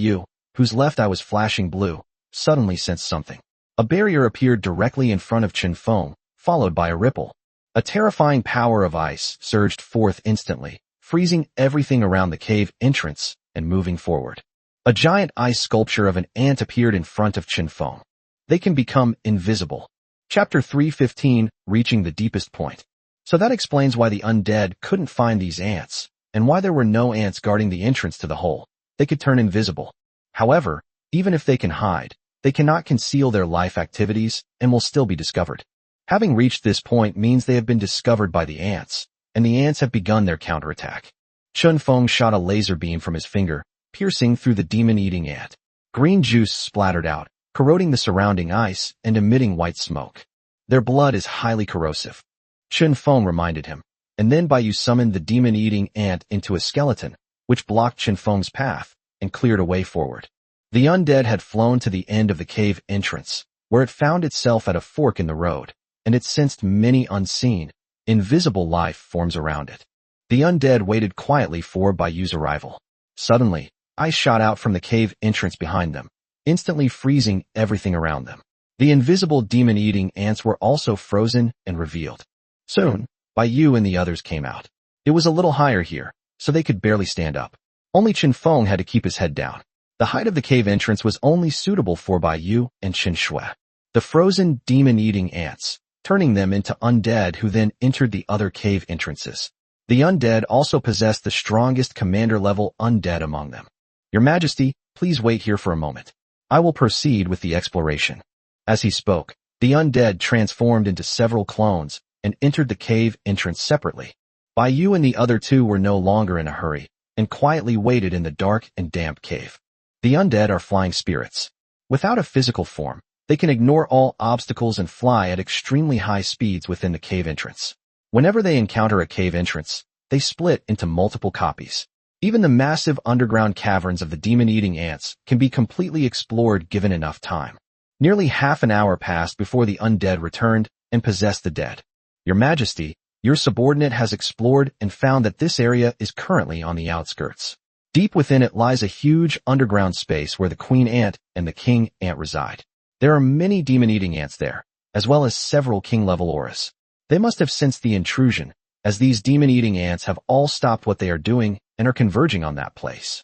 whose left eye was flashing blue, suddenly sensed something. A barrier appeared directly in front of Chen Feng, followed by a ripple. A terrifying power of ice surged forth instantly, freezing everything around the cave entrance and moving forward. A giant ice sculpture of an ant appeared in front of Chen Feng. They can become invisible. Chapter 315, Reaching the Deepest Point. So that explains why the undead couldn't find these ants, and why there were no ants guarding the entrance to the hole. They could turn invisible. However, even if they can hide, they cannot conceal their life activities and will still be discovered. Having reached this point means they have been discovered by the ants, and the ants have begun their counterattack. Chen Feng shot a laser beam from his finger, piercing through the demon-eating ant. Green juice splattered out, corroding the surrounding ice and emitting white smoke. Their blood is highly corrosive. Chen Feng reminded him, and then Bai summoned the demon-eating ant into a skeleton, which blocked Chen Feng's path and cleared a way forward. The undead had flown to the end of the cave entrance, where it found itself at a fork in the road, and it sensed many unseen, invisible life forms around it. The undead waited quietly for Bai's arrival. Suddenly, ice shot out from the cave entrance behind them, instantly freezing everything around them. The invisible demon-eating ants were also frozen and revealed. Soon, Bai and the others came out. It was a little higher here, so they could barely stand up. Only Chen Feng had to keep his head down. The height of the cave entrance was only suitable for Bai and Chen Shui. The frozen demon-eating ants, turning them into undead who then entered the other cave entrances. The undead also possessed the strongest commander-level undead among them. Your Majesty, please wait here for a moment. I will proceed with the exploration. As he spoke, the undead transformed into several clones and entered the cave entrance separately. Bai and the other two were no longer in a hurry and quietly waited in the dark and damp cave. The undead are flying spirits. Without a physical form, they can ignore all obstacles and fly at extremely high speeds within the cave entrance. Whenever they encounter a cave entrance, they split into multiple copies. Even the massive underground caverns of the demon-eating ants can be completely explored given enough time. Nearly half an hour passed before the undead returned and possessed the dead. Your Majesty, your subordinate has explored and found that this area is currently on the outskirts. Deep within it lies a huge underground space where the queen ant and the king ant reside. There are many demon-eating ants there, as well as several king-level auras. They must have sensed the intrusion, as these demon-eating ants have all stopped what they are doing and are converging on that place.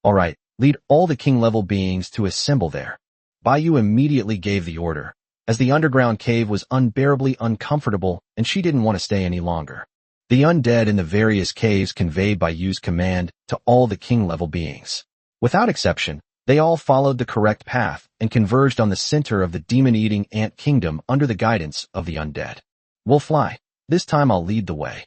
Alright, lead all the king-level beings to assemble there. Bai immediately gave the order, as the underground cave was unbearably uncomfortable and she didn't want to stay any longer. The undead in the various caves conveyed Bai's command to all the king-level beings. Without exception, they all followed the correct path and converged on the center of the demon-eating ant kingdom under the guidance of the undead. We'll fly. This time I'll lead the way.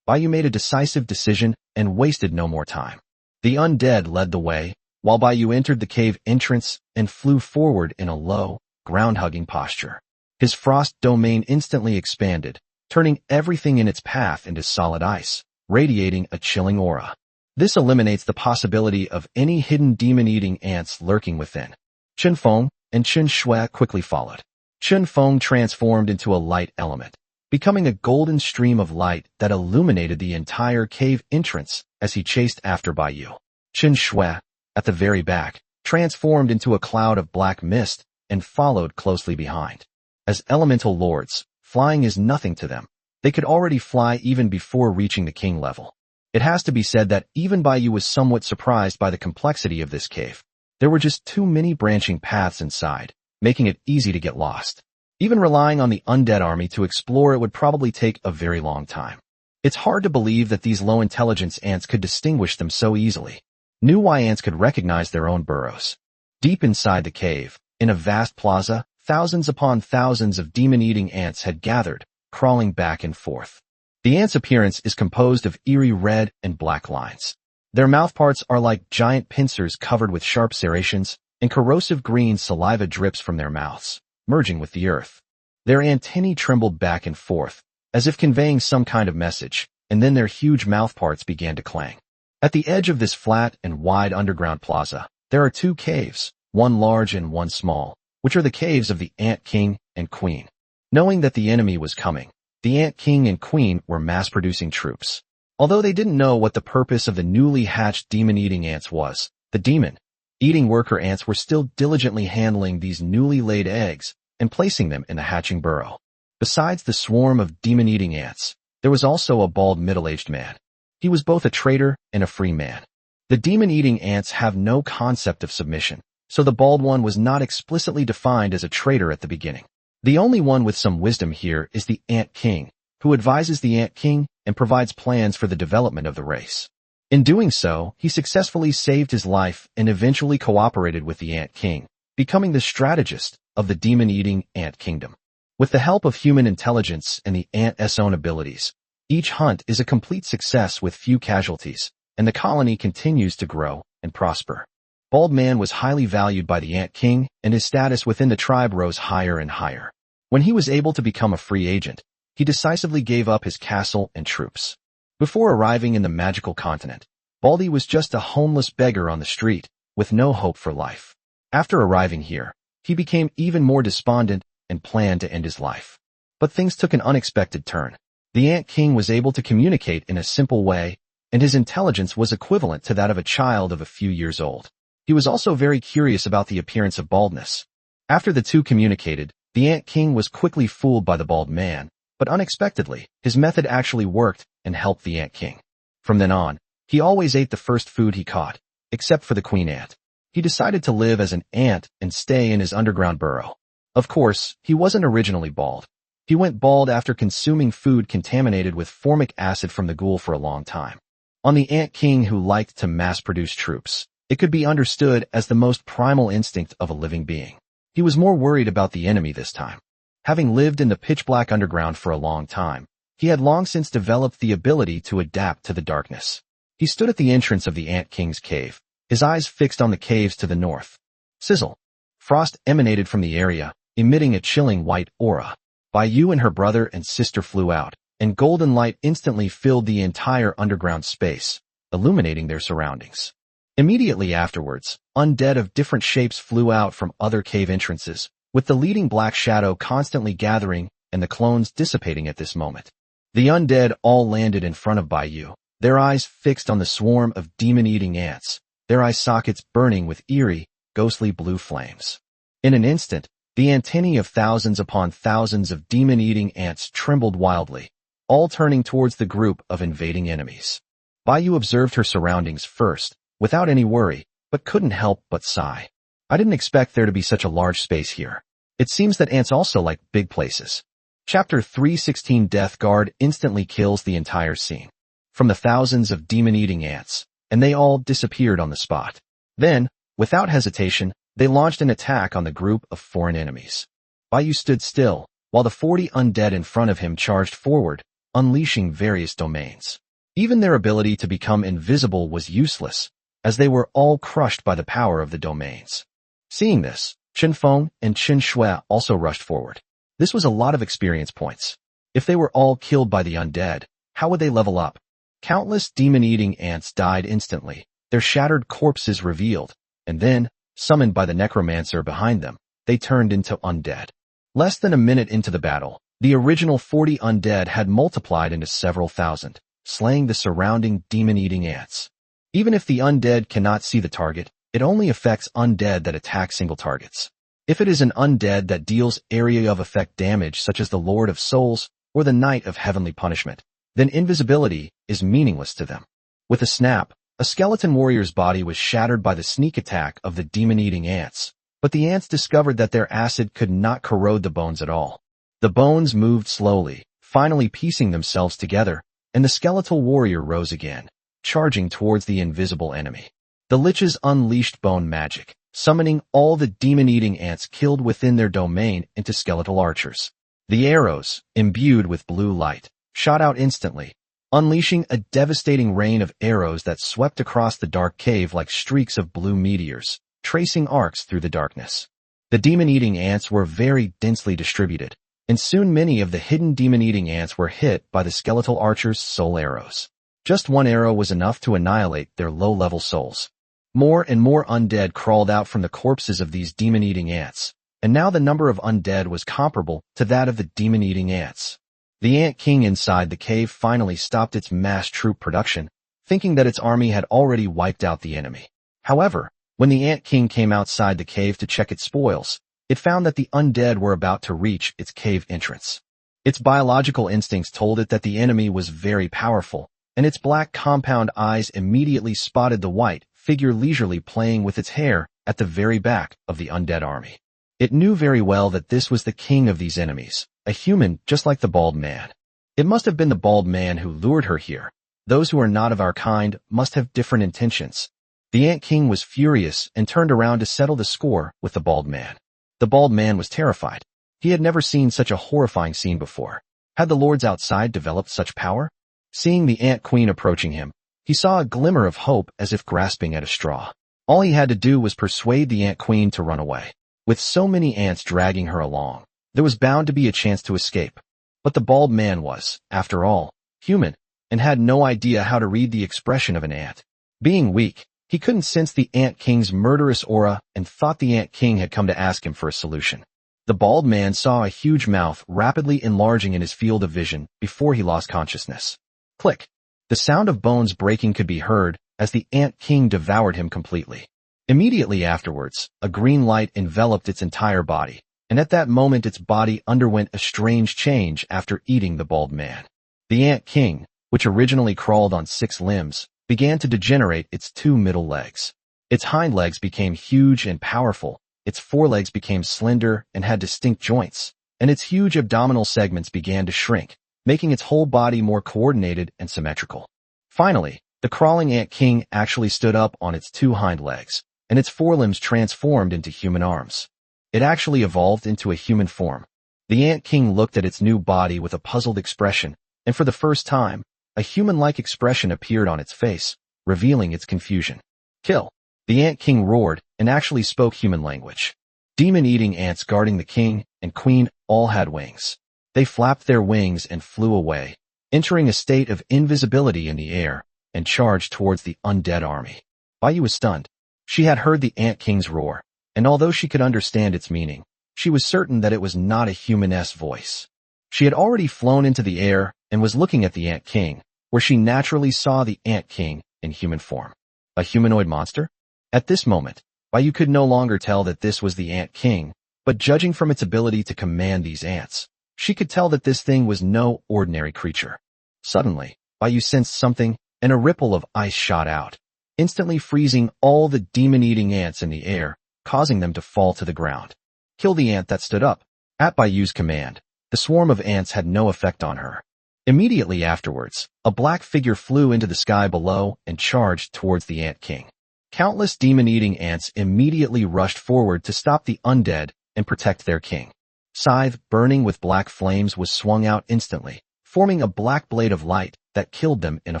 Bai made a decisive decision and wasted no more time. The undead led the way, while Bai entered the cave entrance and flew forward in a low, ground-hugging posture. His frost domain instantly expanded, turning everything in its path into solid ice, radiating a chilling aura. This eliminates the possibility of any hidden demon-eating ants lurking within. Chen Feng and Chen Shui quickly followed. Chen Feng transformed into a light element, becoming a golden stream of light that illuminated the entire cave entrance as he chased after Bai. Chen Shui, at the very back, transformed into a cloud of black mist and followed closely behind. As elemental lords, flying is nothing to them. They could already fly even before reaching the king level. It has to be said that even Baiyu was somewhat surprised by the complexity of this cave. There were just too many branching paths inside, making it easy to get lost. Even relying on the undead army to explore it would probably take a very long time. It's hard to believe that these low-intelligence ants could distinguish them so easily. New Y ants could recognize their own burrows. Deep inside the cave, in a vast plaza, thousands upon thousands of demon-eating ants had gathered, crawling back and forth. The ants' appearance is composed of eerie red and black lines. Their mouthparts are like giant pincers covered with sharp serrations, and corrosive green saliva drips from their mouths, merging with the earth. Their antennae trembled back and forth, as if conveying some kind of message, and then their huge mouthparts began to clang. At the edge of this flat and wide underground plaza, there are two caves, one large and one small, which are the caves of the Ant King and Queen. Knowing that the enemy was coming, the Ant King and Queen were mass-producing troops. Although they didn't know what the purpose of the newly hatched demon-eating ants was, the demon-eating worker ants were still diligently handling these newly laid eggs and placing them in the hatching burrow. Besides the swarm of demon-eating ants, there was also a bald middle-aged man. He was both a traitor and a free man. The demon-eating ants have no concept of submission, so the bald one was not explicitly defined as a traitor at the beginning. The only one with some wisdom here is the Ant King, who advises the Ant King and provides plans for the development of the race. In doing so, he successfully saved his life and eventually cooperated with the Ant King, becoming the strategist of the demon-eating ant kingdom. With the help of human intelligence and the ant's own abilities, each hunt is a complete success with few casualties, and the colony continues to grow and prosper. Bald Man was highly valued by the Ant King, and his status within the tribe rose higher and higher. When he was able to become a free agent, he decisively gave up his castle and troops. Before arriving in the magical continent, Baldy was just a homeless beggar on the street, with no hope for life. After arriving here, he became even more despondent and planned to end his life. But things took an unexpected turn. The Ant King was able to communicate in a simple way, and his intelligence was equivalent to that of a child of a few years old. He was also very curious about the appearance of baldness. After the two communicated, the Ant King was quickly fooled by the bald man, but unexpectedly, his method actually worked and helped the Ant King. From then on, he always ate the first food he caught, except for the queen ant. He decided to live as an ant and stay in his underground burrow. Of course, he wasn't originally bald. He went bald after consuming food contaminated with formic acid from the ghoul for a long time. On the Ant King who liked to mass-produce troops, it could be understood as the most primal instinct of a living being. He was more worried about the enemy this time. Having lived in the pitch-black underground for a long time, he had long since developed the ability to adapt to the darkness. He stood at the entrance of the Ant King's cave, his eyes fixed on the caves to the north. Sizzle. Frost emanated from the area, emitting a chilling white aura. Baiyu and her brother and sister flew out, and golden light instantly filled the entire underground space, illuminating their surroundings. Immediately afterwards, undead of different shapes flew out from other cave entrances, with the leading black shadow constantly gathering and the clones dissipating at this moment. The undead all landed in front of Baiyu, their eyes fixed on the swarm of demon-eating ants, their eye sockets burning with eerie, ghostly blue flames. In an instant, the antennae of thousands upon thousands of demon-eating ants trembled wildly, all turning towards the group of invading enemies. Baiyu observed her surroundings first, without any worry, but couldn't help but sigh. I didn't expect there to be such a large space here. It seems that ants also like big places. Chapter 316 Death Guard instantly kills the entire scene. From the thousands of demon-eating ants, and they all disappeared on the spot. Then, without hesitation, they launched an attack on the group of foreign enemies. Baiyu stood still, while the 40 undead in front of him charged forward, unleashing various domains. Even their ability to become invisible was useless, as they were all crushed by the power of the domains. Seeing this, Chen Feng and Chen Shui also rushed forward. This was a lot of experience points. If they were all killed by the undead, how would they level up? Countless demon-eating ants died instantly, their shattered corpses revealed, and then, summoned by the necromancer behind them, they turned into undead. Less than a minute into the battle, the original 40 undead had multiplied into several thousand, slaying the surrounding demon-eating ants. Even if the undead cannot see the target, It only affects undead that attack single targets. If it is an undead that deals area of effect damage such as the Lord of Souls or the Knight of Heavenly Punishment, then invisibility is meaningless to them. With a snap, a skeleton warrior's body was shattered by the sneak attack of the demon-eating ants, but the ants discovered that their acid could not corrode the bones at all. The bones moved slowly, finally piecing themselves together, and the skeletal warrior rose again, charging towards the invisible enemy. The liches unleashed bone magic, summoning all the demon-eating ants killed within their domain into skeletal archers. The arrows, imbued with blue light, shot out instantly, unleashing a devastating rain of arrows that swept across the dark cave like streaks of blue meteors, tracing arcs through the darkness. The demon-eating ants were very densely distributed, and soon many of the hidden demon-eating ants were hit by the skeletal archer's soul arrows. Just one arrow was enough to annihilate their low-level souls. More and more undead crawled out from the corpses of these demon-eating ants, and now the number of undead was comparable to that of the demon-eating ants. The Ant King inside the cave finally stopped its mass troop production, thinking that its army had already wiped out the enemy. However, when the Ant King came outside the cave to check its spoils, it found that the undead were about to reach its cave entrance. Its biological instincts told it that the enemy was very powerful, and its black compound eyes immediately spotted the white figure leisurely playing with its hair at the very back of the undead army. It knew very well that this was the king of these enemies, a human just like the bald man. It must have been the bald man who lured her here. Those who are not of our kind must have different intentions. The Ant King was furious and turned around to settle the score with the bald man. The bald man was terrified. He had never seen such a horrifying scene before. Had the lords outside developed such power? Seeing the Ant Queen approaching him, he saw a glimmer of hope as if grasping at a straw. All he had to do was persuade the Ant Queen to run away. With so many ants dragging her along, there was bound to be a chance to escape. But the bald man was, after all, human, and had no idea how to read the expression of an ant. Being weak, he couldn't sense the Ant King's murderous aura and thought the Ant King had come to ask him for a solution. The bald man saw a huge mouth rapidly enlarging in his field of vision before he lost consciousness. Click. The sound of bones breaking could be heard as the Ant King devoured him completely. Immediately afterwards, a green light enveloped its entire body, and at that moment its body underwent a strange change after eating the bald man. The Ant King, which originally crawled on 6 limbs, began to degenerate its 2 middle legs. Its hind legs became huge and powerful, its forelegs became slender and had distinct joints, and its huge abdominal segments began to shrink, making its whole body more coordinated and symmetrical. Finally, the crawling Ant King actually stood up on its 2 hind legs, and its forelimbs transformed into human arms. It actually evolved into a human form. The Ant King looked at its new body with a puzzled expression, and for the first time, a human-like expression appeared on its face, revealing its confusion. Kill! The Ant King roared and actually spoke human language. Demon-eating ants guarding the king and queen all had wings. They flapped their wings and flew away, entering a state of invisibility in the air, and charged towards the undead army. Baiyu was stunned. She had heard the Ant King's roar, and although she could understand its meaning, she was certain that it was not a human-esque voice. She had already flown into the air and was looking at the Ant King, where she naturally saw the Ant King in human form. A humanoid monster? At this moment, Baiyu could no longer tell that this was the Ant King, but judging from its ability to command these ants, she could tell that this thing was no ordinary creature. Suddenly, Baiyu sensed something, and a ripple of ice shot out, instantly freezing all the demon-eating ants in the air, causing them to fall to the ground. Kill the ant that stood up. At Baiyu's command, the swarm of ants had no effect on her. Immediately afterwards, a black figure flew into the sky below and charged towards the Ant King. Countless demon-eating ants immediately rushed forward to stop the undead and protect their king. Scythe, burning with black flames, was swung out instantly, forming a black blade of light that killed them in a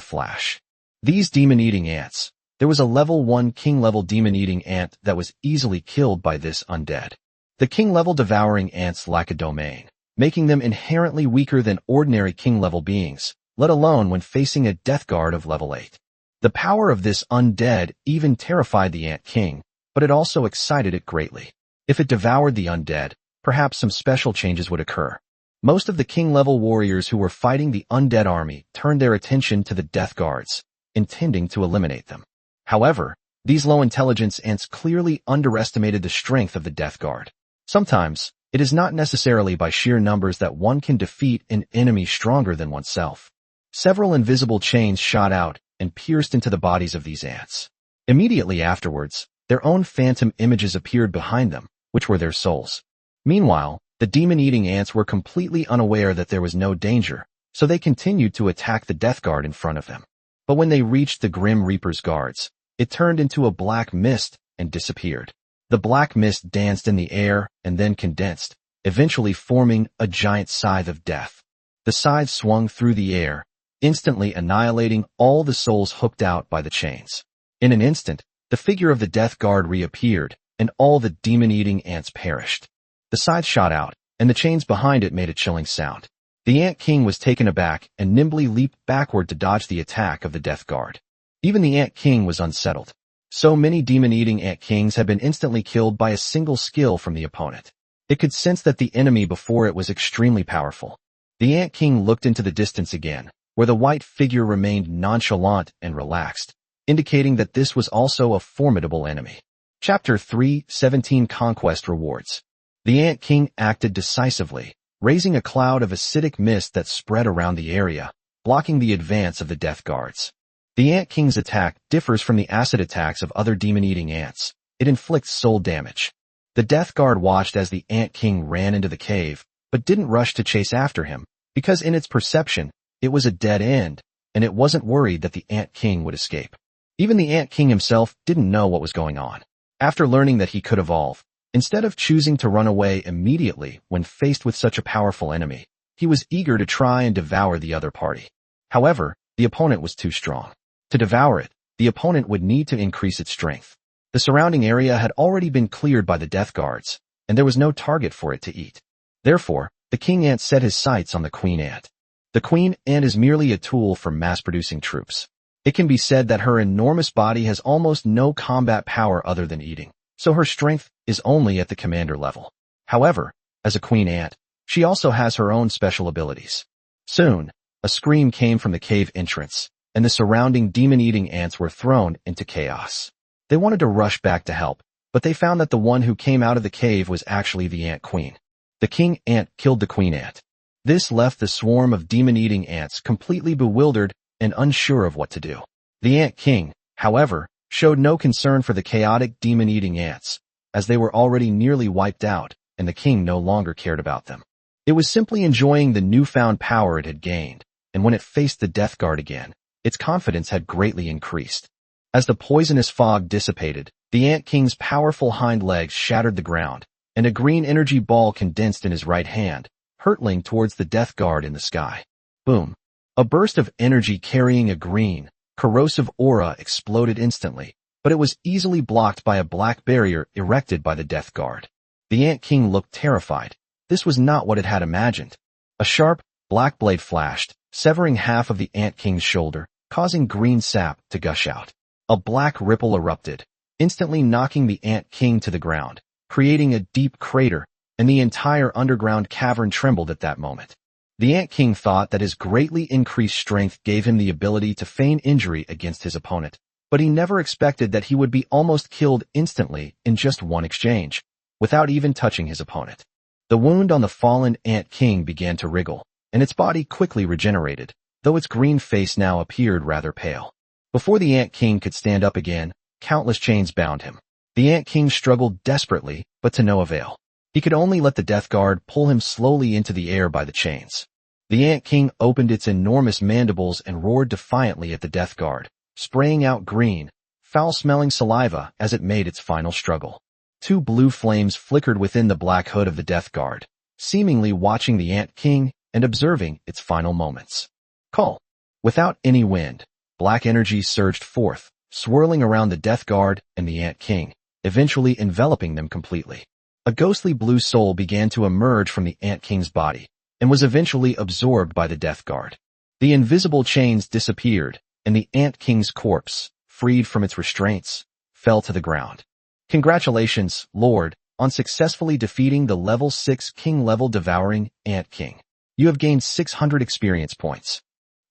flash. These demon-eating ants. There was a level 1 king-level demon-eating ant that was easily killed by this undead. The king-level devouring ants lack a domain, making them inherently weaker than ordinary king-level beings, let alone when facing a death guard of level 8. The power of this undead even terrified the Ant King, but it also excited it greatly. If it devoured the undead, perhaps some special changes would occur. Most of the king-level warriors who were fighting the undead army turned their attention to the death guards, intending to eliminate them. However, These low-intelligence ants clearly underestimated the strength of the Death Guard. Sometimes, it is not necessarily by sheer numbers that one can defeat an enemy stronger than oneself. Several invisible chains shot out and pierced into the bodies of these ants. Immediately afterwards, their own phantom images appeared behind them, which were their souls. Meanwhile, the demon-eating ants were completely unaware that there was no danger, so they continued to attack the Death Guard in front of them. But when they reached the Grim Reaper's guards, it turned into a black mist and disappeared. The black mist danced in the air and then condensed, eventually forming a giant scythe of death. The scythe swung through the air, instantly annihilating all the souls hooked out by the chains. In an instant, the figure of the Death Guard reappeared, and all the demon-eating ants perished. The scythe shot out, and the chains behind it made a chilling sound. The Ant King was taken aback and nimbly leaped backward to dodge the attack of the Death Guard. Even the Ant King was unsettled. So many demon-eating Ant Kings had been instantly killed by a single skill from the opponent. It could sense that the enemy before it was extremely powerful. The Ant King looked into the distance again, where the white figure remained nonchalant and relaxed, indicating that this was also a formidable enemy. Chapter 3:17 Conquest Rewards. The Ant King acted decisively, raising a cloud of acidic mist that spread around the area, blocking the advance of the Death Guards. The Ant King's attack differs from the acid attacks of other demon-eating ants. It inflicts soul damage. The Death Guard watched as the Ant King ran into the cave, but didn't rush to chase after him, because in its perception, it was a dead end, and it wasn't worried that the Ant King would escape. Even the Ant King himself didn't know what was going on. After learning that he could evolve, instead of choosing to run away immediately when faced with such a powerful enemy, he was eager to try and devour the other party. However, the opponent was too strong. To devour it, the opponent would need to increase its strength. The surrounding area had already been cleared by the Death Guards, and there was no target for it to eat. Therefore, the King Ant set his sights on the Queen Ant. The Queen Ant is merely a tool for mass-producing troops. It can be said that her enormous body has almost no combat power other than eating, so her strength is only at the commander level. However, as a Queen Ant, she also has her own special abilities. Soon, a scream came from the cave entrance, and the surrounding demon-eating ants were thrown into chaos. They wanted to rush back to help, but they found that the one who came out of the cave was actually the Ant Queen. The King Ant killed the Queen Ant. This left the swarm of demon-eating ants completely bewildered and unsure of what to do. The Ant King, however, showed no concern for the chaotic demon-eating ants, as they were already nearly wiped out, and the king no longer cared about them. It was simply enjoying the newfound power it had gained, and when it faced the Death Guard again, its confidence had greatly increased. As the poisonous fog dissipated, the Ant King's powerful hind legs shattered the ground, and a green energy ball condensed in his right hand, hurtling towards the Death Guard in the sky. Boom! A burst of energy carrying a green, corrosive aura exploded instantly, but it was easily blocked by a black barrier erected by the Death Guard. The Ant King looked terrified. This was not what it had imagined. A sharp, black blade flashed, severing half of the Ant King's shoulder, causing green sap to gush out. A black ripple erupted, instantly knocking the Ant King to the ground, creating a deep crater, and the entire underground cavern trembled at that moment. The Ant King thought that his greatly increased strength gave him the ability to feign injury against his opponent, but he never expected that he would be almost killed instantly in just one exchange, without even touching his opponent. The wound on the fallen Ant King began to wriggle, and its body quickly regenerated, though its green face now appeared rather pale. Before the Ant King could stand up again, countless chains bound him. The Ant King struggled desperately, but to no avail. He could only let the Death Guard pull him slowly into the air by the chains. The Ant King opened its enormous mandibles and roared defiantly at the Death Guard, spraying out green, foul-smelling saliva as it made its final struggle. Two blue flames flickered within the black hood of the Death Guard, seemingly watching the Ant King and observing its final moments. Call. Without any wind, black energy surged forth, swirling around the Death Guard and the Ant King, eventually enveloping them completely. A ghostly blue soul began to emerge from the Ant King's body, and was eventually absorbed by the Death Guard. The invisible chains disappeared, and the Ant King's corpse, freed from its restraints, fell to the ground. Congratulations, Lord, on successfully defeating the level 6 king-level devouring Ant King. You have gained 600 experience points.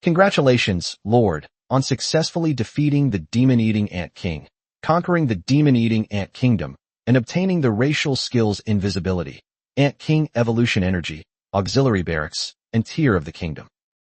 Congratulations, Lord, on successfully defeating the demon-eating Ant King. conquering the demon-eating ant kingdom, and obtaining the racial skills Invisibility, Ant King Evolution Energy, Auxiliary Barracks, and Tier of the Kingdom.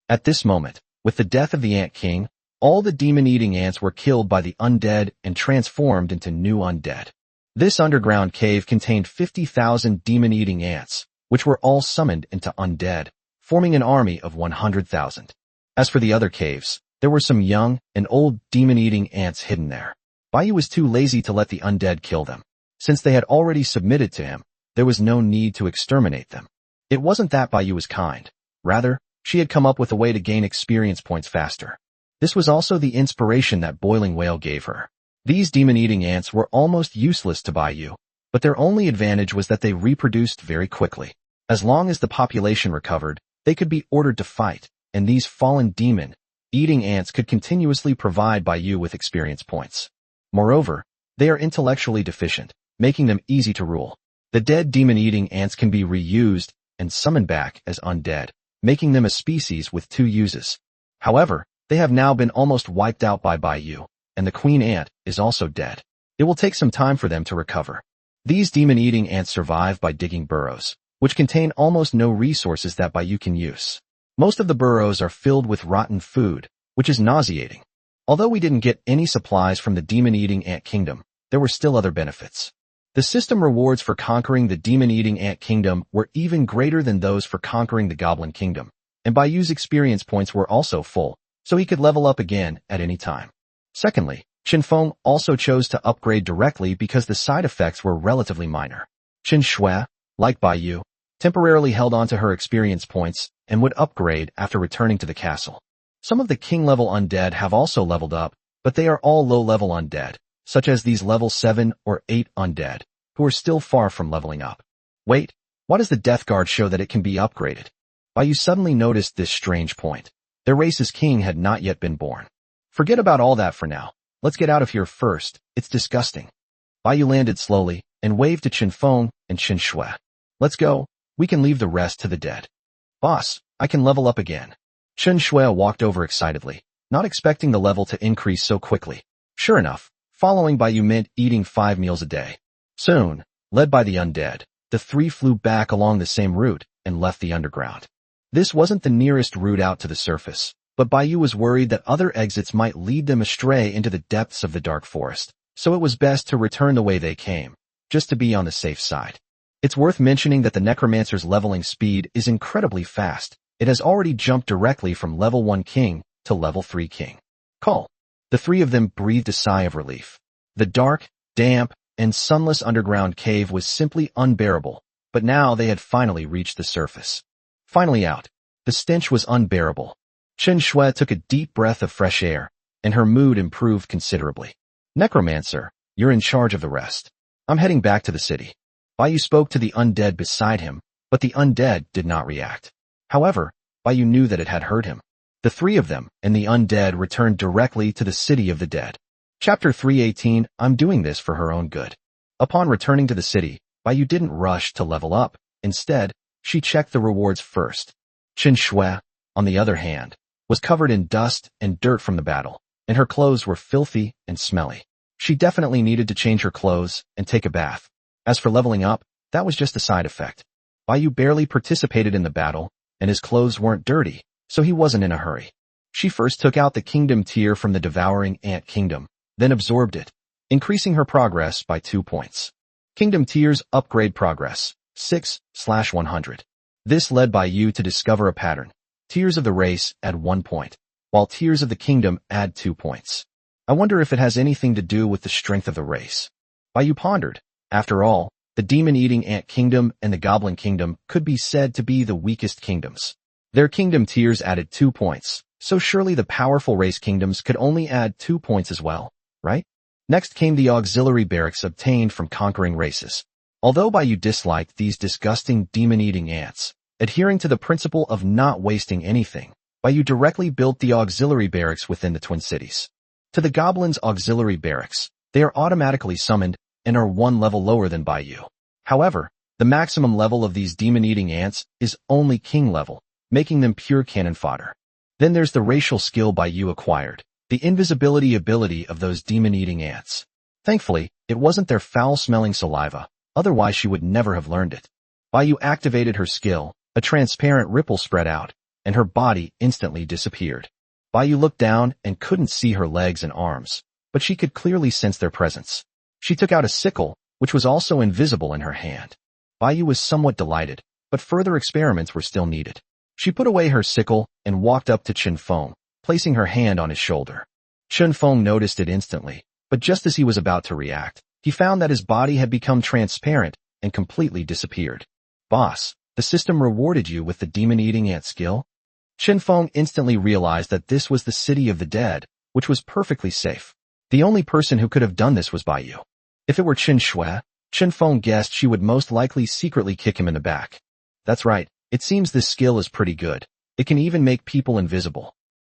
At this moment, with the death of the Ant King, all the demon-eating ants were killed by the undead and transformed into new undead. This underground cave contained 50,000 demon-eating ants, which were all summoned into undead, forming an army of 100,000. As for the other caves, there were some young and old demon-eating ants hidden there. Baiyu was too lazy to let the undead kill them. Since they had already submitted to him, there was no need to exterminate them. It wasn't that Baiyu was kind. Rather, she had come up with a way to gain experience points faster. This was also the inspiration that Boiling Whale gave her. These demon-eating ants were almost useless to Baiyu, but their only advantage was that they reproduced very quickly. As long as the population recovered, they could be ordered to fight, and these fallen demon-eating ants could continuously provide Baiyu with experience points. Moreover, they are intellectually deficient, making them easy to rule. The dead demon-eating ants can be reused and summoned back as undead, making them a species with 2 uses. However, they have now been almost wiped out by Baiyu, and the queen ant is also dead. It will take some time for them to recover. These demon-eating ants survive by digging burrows, which contain almost no resources that Baiyu can use. Most of the burrows are filled with rotten food, which is nauseating. Although we didn't get any supplies from the demon-eating ant kingdom, there were still other benefits. The system rewards for conquering the demon-eating ant kingdom were even greater than those for conquering the goblin kingdom, and Baiyu's experience points were also full, so he could level up again at any time. Secondly, Qinfeng also chose to upgrade directly because the side effects were relatively minor. Qin Shui, like Baiyu, temporarily held onto her experience points and would upgrade after returning to the castle. Some of the king-level undead have also leveled up, but they are all low-level undead, such as these level 7 or 8 undead, who are still far from leveling up. Wait, why does the Death Guard show that it can be upgraded? Baiyu suddenly noticed this strange point. Their race's king had not yet been born. Forget about all that for now. Let's get out of here first. It's disgusting. Baiyu landed slowly and waved to Qinfeng and Qin Shui. Let's go. We can leave the rest to the dead. Boss, I can level up again. Qin Shui walked over excitedly, not expecting the level to increase so quickly. Sure enough, following Baiyu meant eating 5 meals a day. Soon, led by the undead, the 3 flew back along the same route and left the underground. This wasn't the nearest route out to the surface, but Baiyu was worried that other exits might lead them astray into the depths of the dark forest, so it was best to return the way they came, just to be on the safe side. It's worth mentioning that the Necromancer's leveling speed is incredibly fast. It has already jumped directly from level 1 king to level 3 king. Call. The 3 of them breathed a sigh of relief. The dark, damp, and sunless underground cave was simply unbearable, but now they had finally reached the surface. Finally out. The stench was unbearable. Qin Shui took a deep breath of fresh air, and her mood improved considerably. Necromancer, you're in charge of the rest. I'm heading back to the city. Baiyu spoke to the undead beside him, but the undead did not react. However, Baiyu knew that it had heard him. The 3 of them and the undead returned directly to the city of the dead. Chapter 318, I'm doing this for her own good. Upon returning to the city, Baiyu didn't rush to level up. Instead, she checked the rewards first. Qin Shui, on the other hand, was covered in dust and dirt from the battle, and her clothes were filthy and smelly. She definitely needed to change her clothes and take a bath. As for leveling up, that was just a side effect. Baiyu barely participated in the battle, and his clothes weren't dirty, so he wasn't in a hurry. She first took out the kingdom tier from the devouring ant kingdom, then absorbed it, increasing her progress by 2 points. Kingdom tiers upgrade progress, 6/100. This led Baiyu to discover a pattern. Tiers of the race add 1 point, while tiers of the kingdom add 2 points. I wonder if it has anything to do with the strength of the race. Baiyu pondered. After all, the demon-eating ant kingdom and the goblin kingdom could be said to be the weakest kingdoms. Their kingdom tiers added 2 points, so surely the powerful race kingdoms could only add 2 points as well, right? Next came the auxiliary barracks obtained from conquering races. Although Baiyu disliked these disgusting demon-eating ants, adhering to the principle of not wasting anything, Baiyu directly built the auxiliary barracks within the Twin Cities. To the goblins' auxiliary barracks, they are automatically summoned and are 1 level lower than Baiyu. However, the maximum level of these demon-eating ants is only king level, making them pure cannon fodder. Then there's the racial skill Baiyu acquired, the invisibility ability of those demon-eating ants. Thankfully, it wasn't their foul-smelling saliva, otherwise she would never have learned it. Baiyu activated her skill, a transparent ripple spread out, and her body instantly disappeared. Baiyu looked down and couldn't see her legs and arms, but she could clearly sense their presence. She took out a sickle, which was also invisible in her hand. Baiyu was somewhat delighted, but further experiments were still needed. She put away her sickle and walked up to Chen Feng, placing her hand on his shoulder. Chen Feng noticed it instantly, but just as he was about to react, he found that his body had become transparent and completely disappeared. Boss, the system rewarded you with the demon-eating ant skill? Chen Feng instantly realized that this was the city of the dead, which was perfectly safe. The only person who could have done this was Baiyu. If it were Chen Shui, Chen Feng guessed she would most likely secretly kick him in the back. That's right, it seems this skill is pretty good. It can even make people invisible.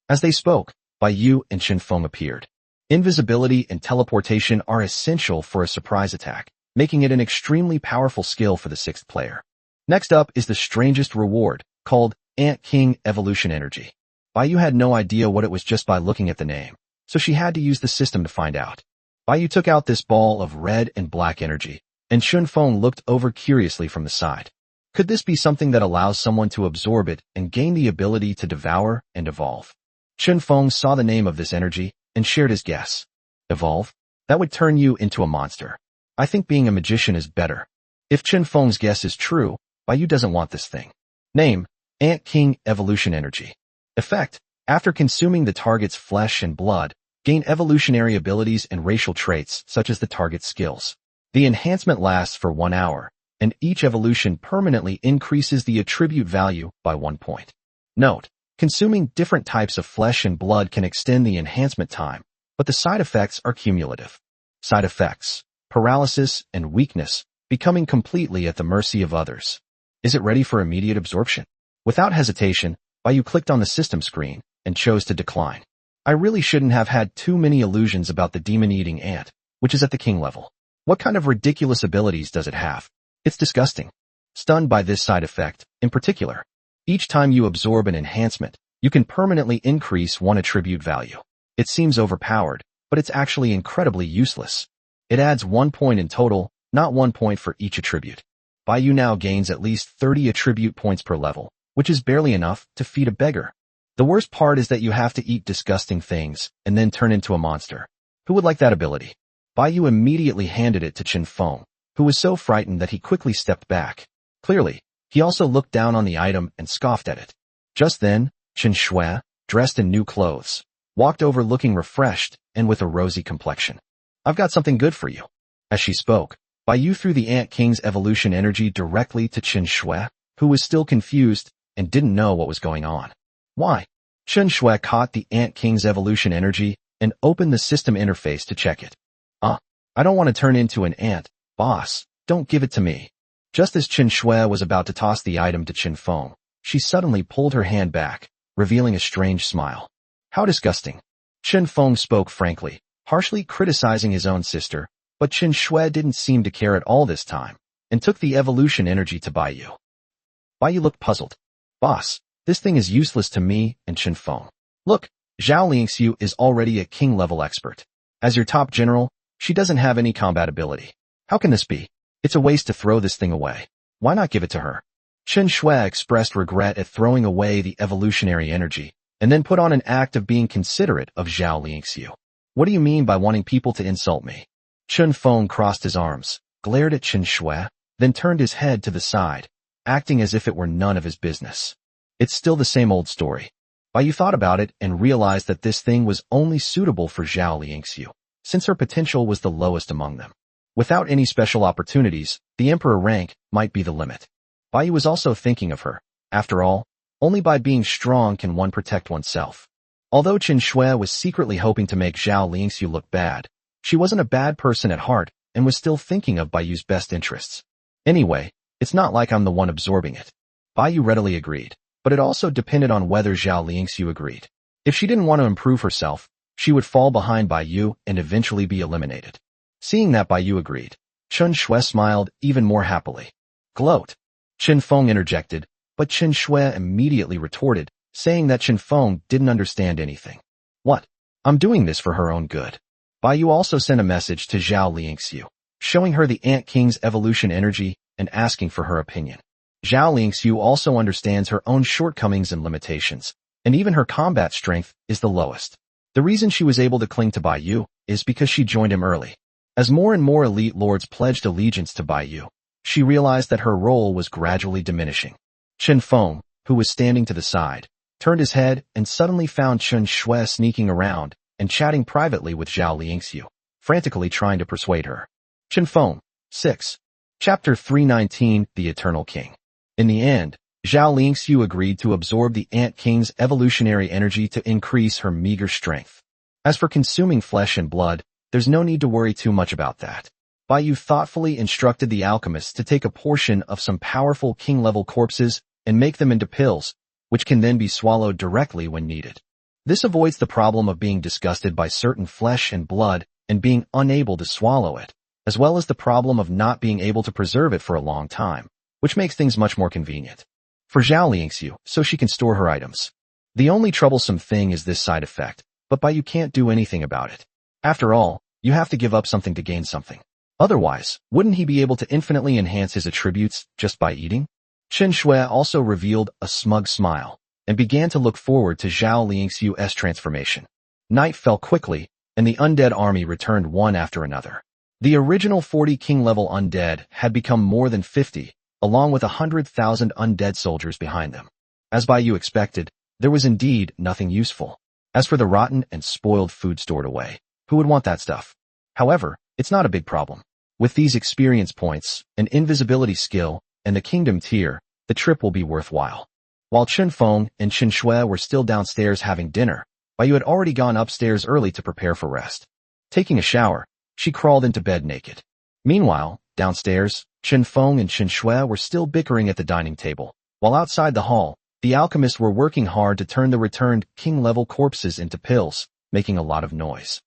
As they spoke, Baiyu and Chen Feng appeared. Invisibility and teleportation are essential for a surprise attack, making it an extremely powerful skill for the sixth player. Next up is the strangest reward, called Ant King Evolution Energy. Baiyu had no idea what it was just by looking at the name, so she had to use the system to find out. Baiyu took out this ball of red and black energy, and Chen Feng looked over curiously from the side. Could this be something that allows someone to absorb it and gain the ability to devour and evolve? Chen Feng saw the name of this energy and shared his guess. Evolve? That would turn you into a monster. I think being a magician is better. If Chen Feng's guess is true, Baiyu doesn't want this thing. Name: Ant King Evolution Energy. Effect: after consuming the target's flesh and blood, gain evolutionary abilities and racial traits such as the target's skills. The enhancement lasts for 1 hour, and each evolution permanently increases the attribute value by 1 point. Note: consuming different types of flesh and blood can extend the enhancement time, but the side effects are cumulative. Side effects: paralysis and weakness, becoming completely at the mercy of others. Is it ready for immediate absorption? Without hesitation, Baiyu clicked on the system screen and chose to decline. I really shouldn't have had too many illusions about the demon-eating ant, which is at the king level. What kind of ridiculous abilities does it have? It's disgusting. Stunned by this side effect, in particular, each time you absorb an enhancement, you can permanently increase 1 attribute value. It seems overpowered, but it's actually incredibly useless. It adds 1 point in total, not 1 point for each attribute. Baiyu now gains at least 30 attribute points per level, which is barely enough to feed a beggar. The worst part is that you have to eat disgusting things and then turn into a monster. Who would like that ability? Baiyu immediately handed it to Chen Feng, who was so frightened that he quickly stepped back. Clearly, he also looked down on the item and scoffed at it. Just then, Chen Shui, dressed in new clothes, walked over looking refreshed and with a rosy complexion. I've got something good for you. As she spoke, Baiyu threw the Ant King's evolution energy directly to Chen Shui, who was still confused and didn't know what was going on. Why? Chen Shui caught the Ant King's evolution energy and opened the system interface to check it. I don't want to turn into an ant, boss. Don't give it to me. Just as Chen Shui was about to toss the item to Chen Feng, she suddenly pulled her hand back, revealing a strange smile. How disgusting. Chen Feng spoke frankly, harshly criticizing his own sister, but Chen Shui didn't seem to care at all this time, and took the evolution energy to Baiyu. Baiyu looked puzzled. Boss, this thing is useless to me and Chen Feng. Look, Zhao Lingxiu is already a king-level expert. As your top general, she doesn't have any combat ability. How can this be? It's a waste to throw this thing away. Why not give it to her? Chen Shui expressed regret at throwing away the evolutionary energy, and then put on an act of being considerate of Zhao Lingxiu. What do you mean by wanting people to insult me? Chen Feng crossed his arms, glared at Chen Shui, then turned his head to the side, acting as if it were none of his business. It's still the same old story. Baiyu thought about it and realized that this thing was only suitable for Zhao Lingxiu, since her potential was the lowest among them. Without any special opportunities, the emperor rank might be the limit. Baiyu was also thinking of her. After all, only by being strong can one protect oneself. Although Chen Shui was secretly hoping to make Zhao Lingxiu look bad, she wasn't a bad person at heart and was still thinking of Baiyu's best interests. Anyway, it's not like I'm the one absorbing it. Baiyu readily agreed, but it also depended on whether Zhao Lingxiu agreed. If she didn't want to improve herself, she would fall behind Baiyu and eventually be eliminated. Seeing that Baiyu agreed, Chen Shui smiled even more happily. Gloat. Chen Feng interjected, but Chen Shui immediately retorted, saying that Chen Feng didn't understand anything. What? I'm doing this for her own good. Bai Yu also sent a message to Zhao Liangxiu, showing her the Ant King's evolution energy and asking for her opinion. Zhao Liangxiu also understands her own shortcomings and limitations, and even her combat strength is the lowest. The reason she was able to cling to Bai Yu is because she joined him early. As more and more elite lords pledged allegiance to Bai Yu, she realized that her role was gradually diminishing. Chen Feng, who was standing to the side, turned his head and suddenly found Chen Shui sneaking around and chatting privately with Zhao Liangxiu, frantically trying to persuade her. Chen Feng, 6. Chapter 319, The Eternal King. In the end, Zhao Liangxiu agreed to absorb the Ant King's evolutionary energy to increase her meager strength. As for consuming flesh and blood, there's no need to worry too much about that. Bai Yu thoughtfully instructed the alchemist to take a portion of some powerful king-level corpses and make them into pills, which can then be swallowed directly when needed. This avoids the problem of being disgusted by certain flesh and blood and being unable to swallow it, as well as the problem of not being able to preserve it for a long time, which makes things much more convenient for Zhao Liangxiu, so she can store her items. The only troublesome thing is this side effect, but Bai Yu can't do anything about it. After all, you have to give up something to gain something. Otherwise, wouldn't he be able to infinitely enhance his attributes just by eating? Chen Shui also revealed a smug smile and began to look forward to Zhao Liangxiu's transformation. Night fell quickly, and the undead army returned one after another. The original 40 king-level undead had become more than 50, along with 100,000 undead soldiers behind them. As Bai Yu expected, there was indeed nothing useful. As for the rotten and spoiled food stored away, who would want that stuff? However, it's not a big problem. With these experience points, an invisibility skill, and the kingdom tier, the trip will be worthwhile. While Chen Feng and Chen Shui were still downstairs having dinner, Bai Yu had already gone upstairs early to prepare for rest. Taking a shower, she crawled into bed naked. Meanwhile, downstairs, Chen Feng and Chen Shui were still bickering at the dining table, while outside the hall, the alchemists were working hard to turn the returned king-level corpses into pills, making a lot of noise.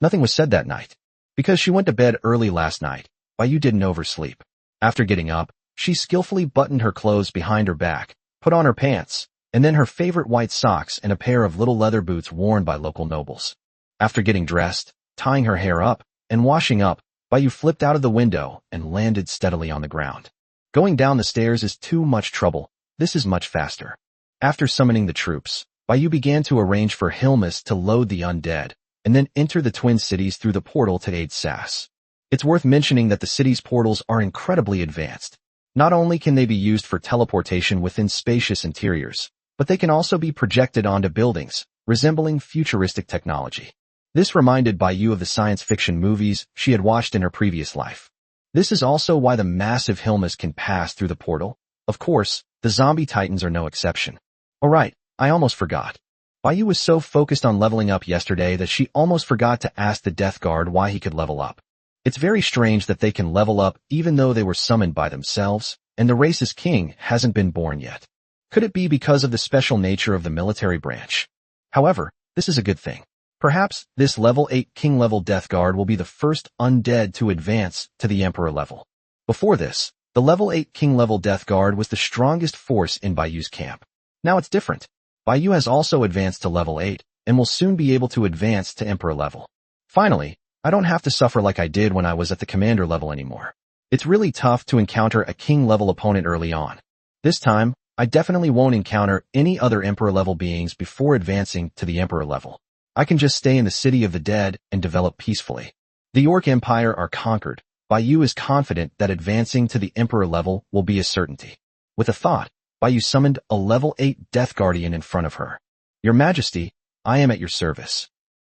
Nothing was said that night. Because she went to bed early last night, Bai Yu didn't oversleep. After getting up, she skillfully buttoned her clothes behind her back, put on her pants, and then her favorite white socks and a pair of little leather boots worn by local nobles. After getting dressed, tying her hair up, and washing up, Bai Yu flipped out of the window and landed steadily on the ground. Going down the stairs is too much trouble. This is much faster. After summoning the troops, Bai Yu began to arrange for Hilmas to load the undead, and then enter the Twin Cities through the portal to aid SAS. It's worth mentioning that the city's portals are incredibly advanced. Not only can they be used for teleportation within spacious interiors, but they can also be projected onto buildings, resembling futuristic technology. This reminded Bai Yu of the science fiction movies she had watched in her previous life. This is also why the massive Hilmas can pass through the portal. Of course, the zombie titans are no exception. Alright, I almost forgot. Bai Yu was so focused on leveling up yesterday that she almost forgot to ask the Death Guard why he could level up. It's very strange that they can level up even though they were summoned by themselves, and the race's king hasn't been born yet. Could it be because of the special nature of the military branch? However, this is a good thing. Perhaps this level 8 king-level Death Guard will be the first undead to advance to the Emperor level. Before this, the level 8 king-level Death Guard was the strongest force in Bai Yu's camp. Now it's different. Bai Yu has also advanced to level 8, and will soon be able to advance to Emperor level. Finally, I don't have to suffer like I did when I was at the commander level anymore. It's really tough to encounter a king-level opponent early on. This time, I definitely won't encounter any other Emperor level beings before advancing to the Emperor level. I can just stay in the City of the Dead and develop peacefully. The Orc Empire are conquered. Bai Yu is confident that advancing to the Emperor level will be a certainty. With a thought, Bai Yu summoned a level 8 Death Guardian in front of her. Your Majesty, I am at your service.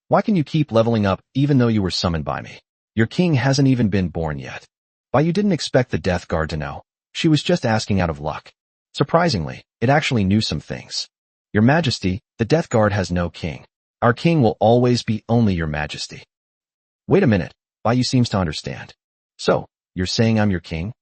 Why can you keep leveling up even though you were summoned by me? Your king hasn't even been born yet. Bai Yu didn't expect the Death Guard to know. She was just asking out of luck. Surprisingly, it actually knew some things. Your Majesty, the Death Guard has no king. Our king will always be only your Majesty. Wait a minute, Bai Yu seems to understand. So, you're saying I'm your king?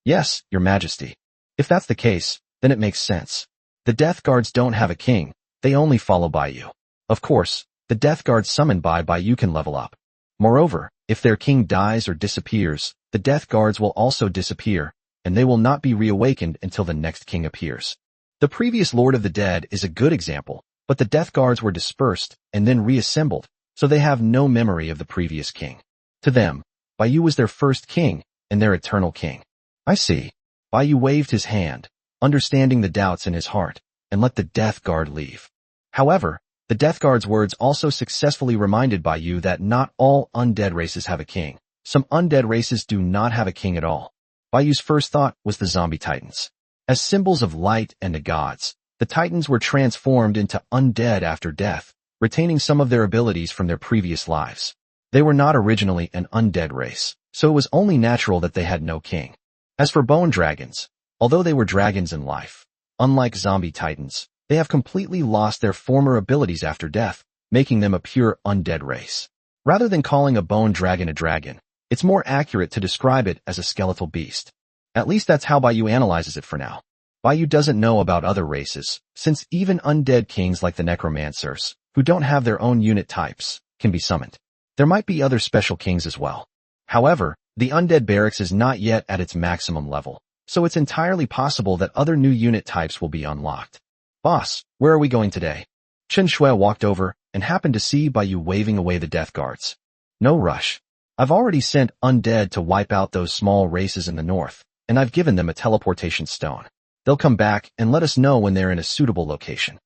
Yes, your Majesty. If that's the case, then it makes sense. The Death Guards don't have a king, they only follow Bai Yu. Of course, the Death Guards summoned by Bai Yu can level up. Moreover, if their king dies or disappears, the Death Guards will also disappear, and they will not be reawakened until the next king appears. The previous Lord of the Dead is a good example, but the Death Guards were dispersed and then reassembled, so they have no memory of the previous king. To them, Baiyu was their first king and their eternal king. I see. Baiyu waved his hand, understanding the doubts in his heart, and let the Death Guard leave. However, the Death Guard's words also successfully reminded Baiyu that not all undead races have a king. Some undead races do not have a king at all. Baiyu's first thought was the zombie titans. As symbols of light and the gods, the titans were transformed into undead after death, retaining some of their abilities from their previous lives. They were not originally an undead race, so it was only natural that they had no king. As for bone dragons, although they were dragons in life, unlike zombie titans, they have completely lost their former abilities after death, making them a pure undead race. Rather than calling a bone dragon a dragon, it's more accurate to describe it as a skeletal beast. At least that's how Baiyu analyzes it for now. Baiyu doesn't know about other races, since even undead kings like the necromancers, who don't have their own unit types, can be summoned. There might be other special kings as well. However, the undead barracks is not yet at its maximum level, so it's entirely possible that other new unit types will be unlocked. Boss, where are we going today? Chen Shui walked over and happened to see Baiyu waving away the death guards. No rush. I've already sent undead to wipe out those small races in the north, and I've given them a teleportation stone. They'll come back and let us know when they're in a suitable location.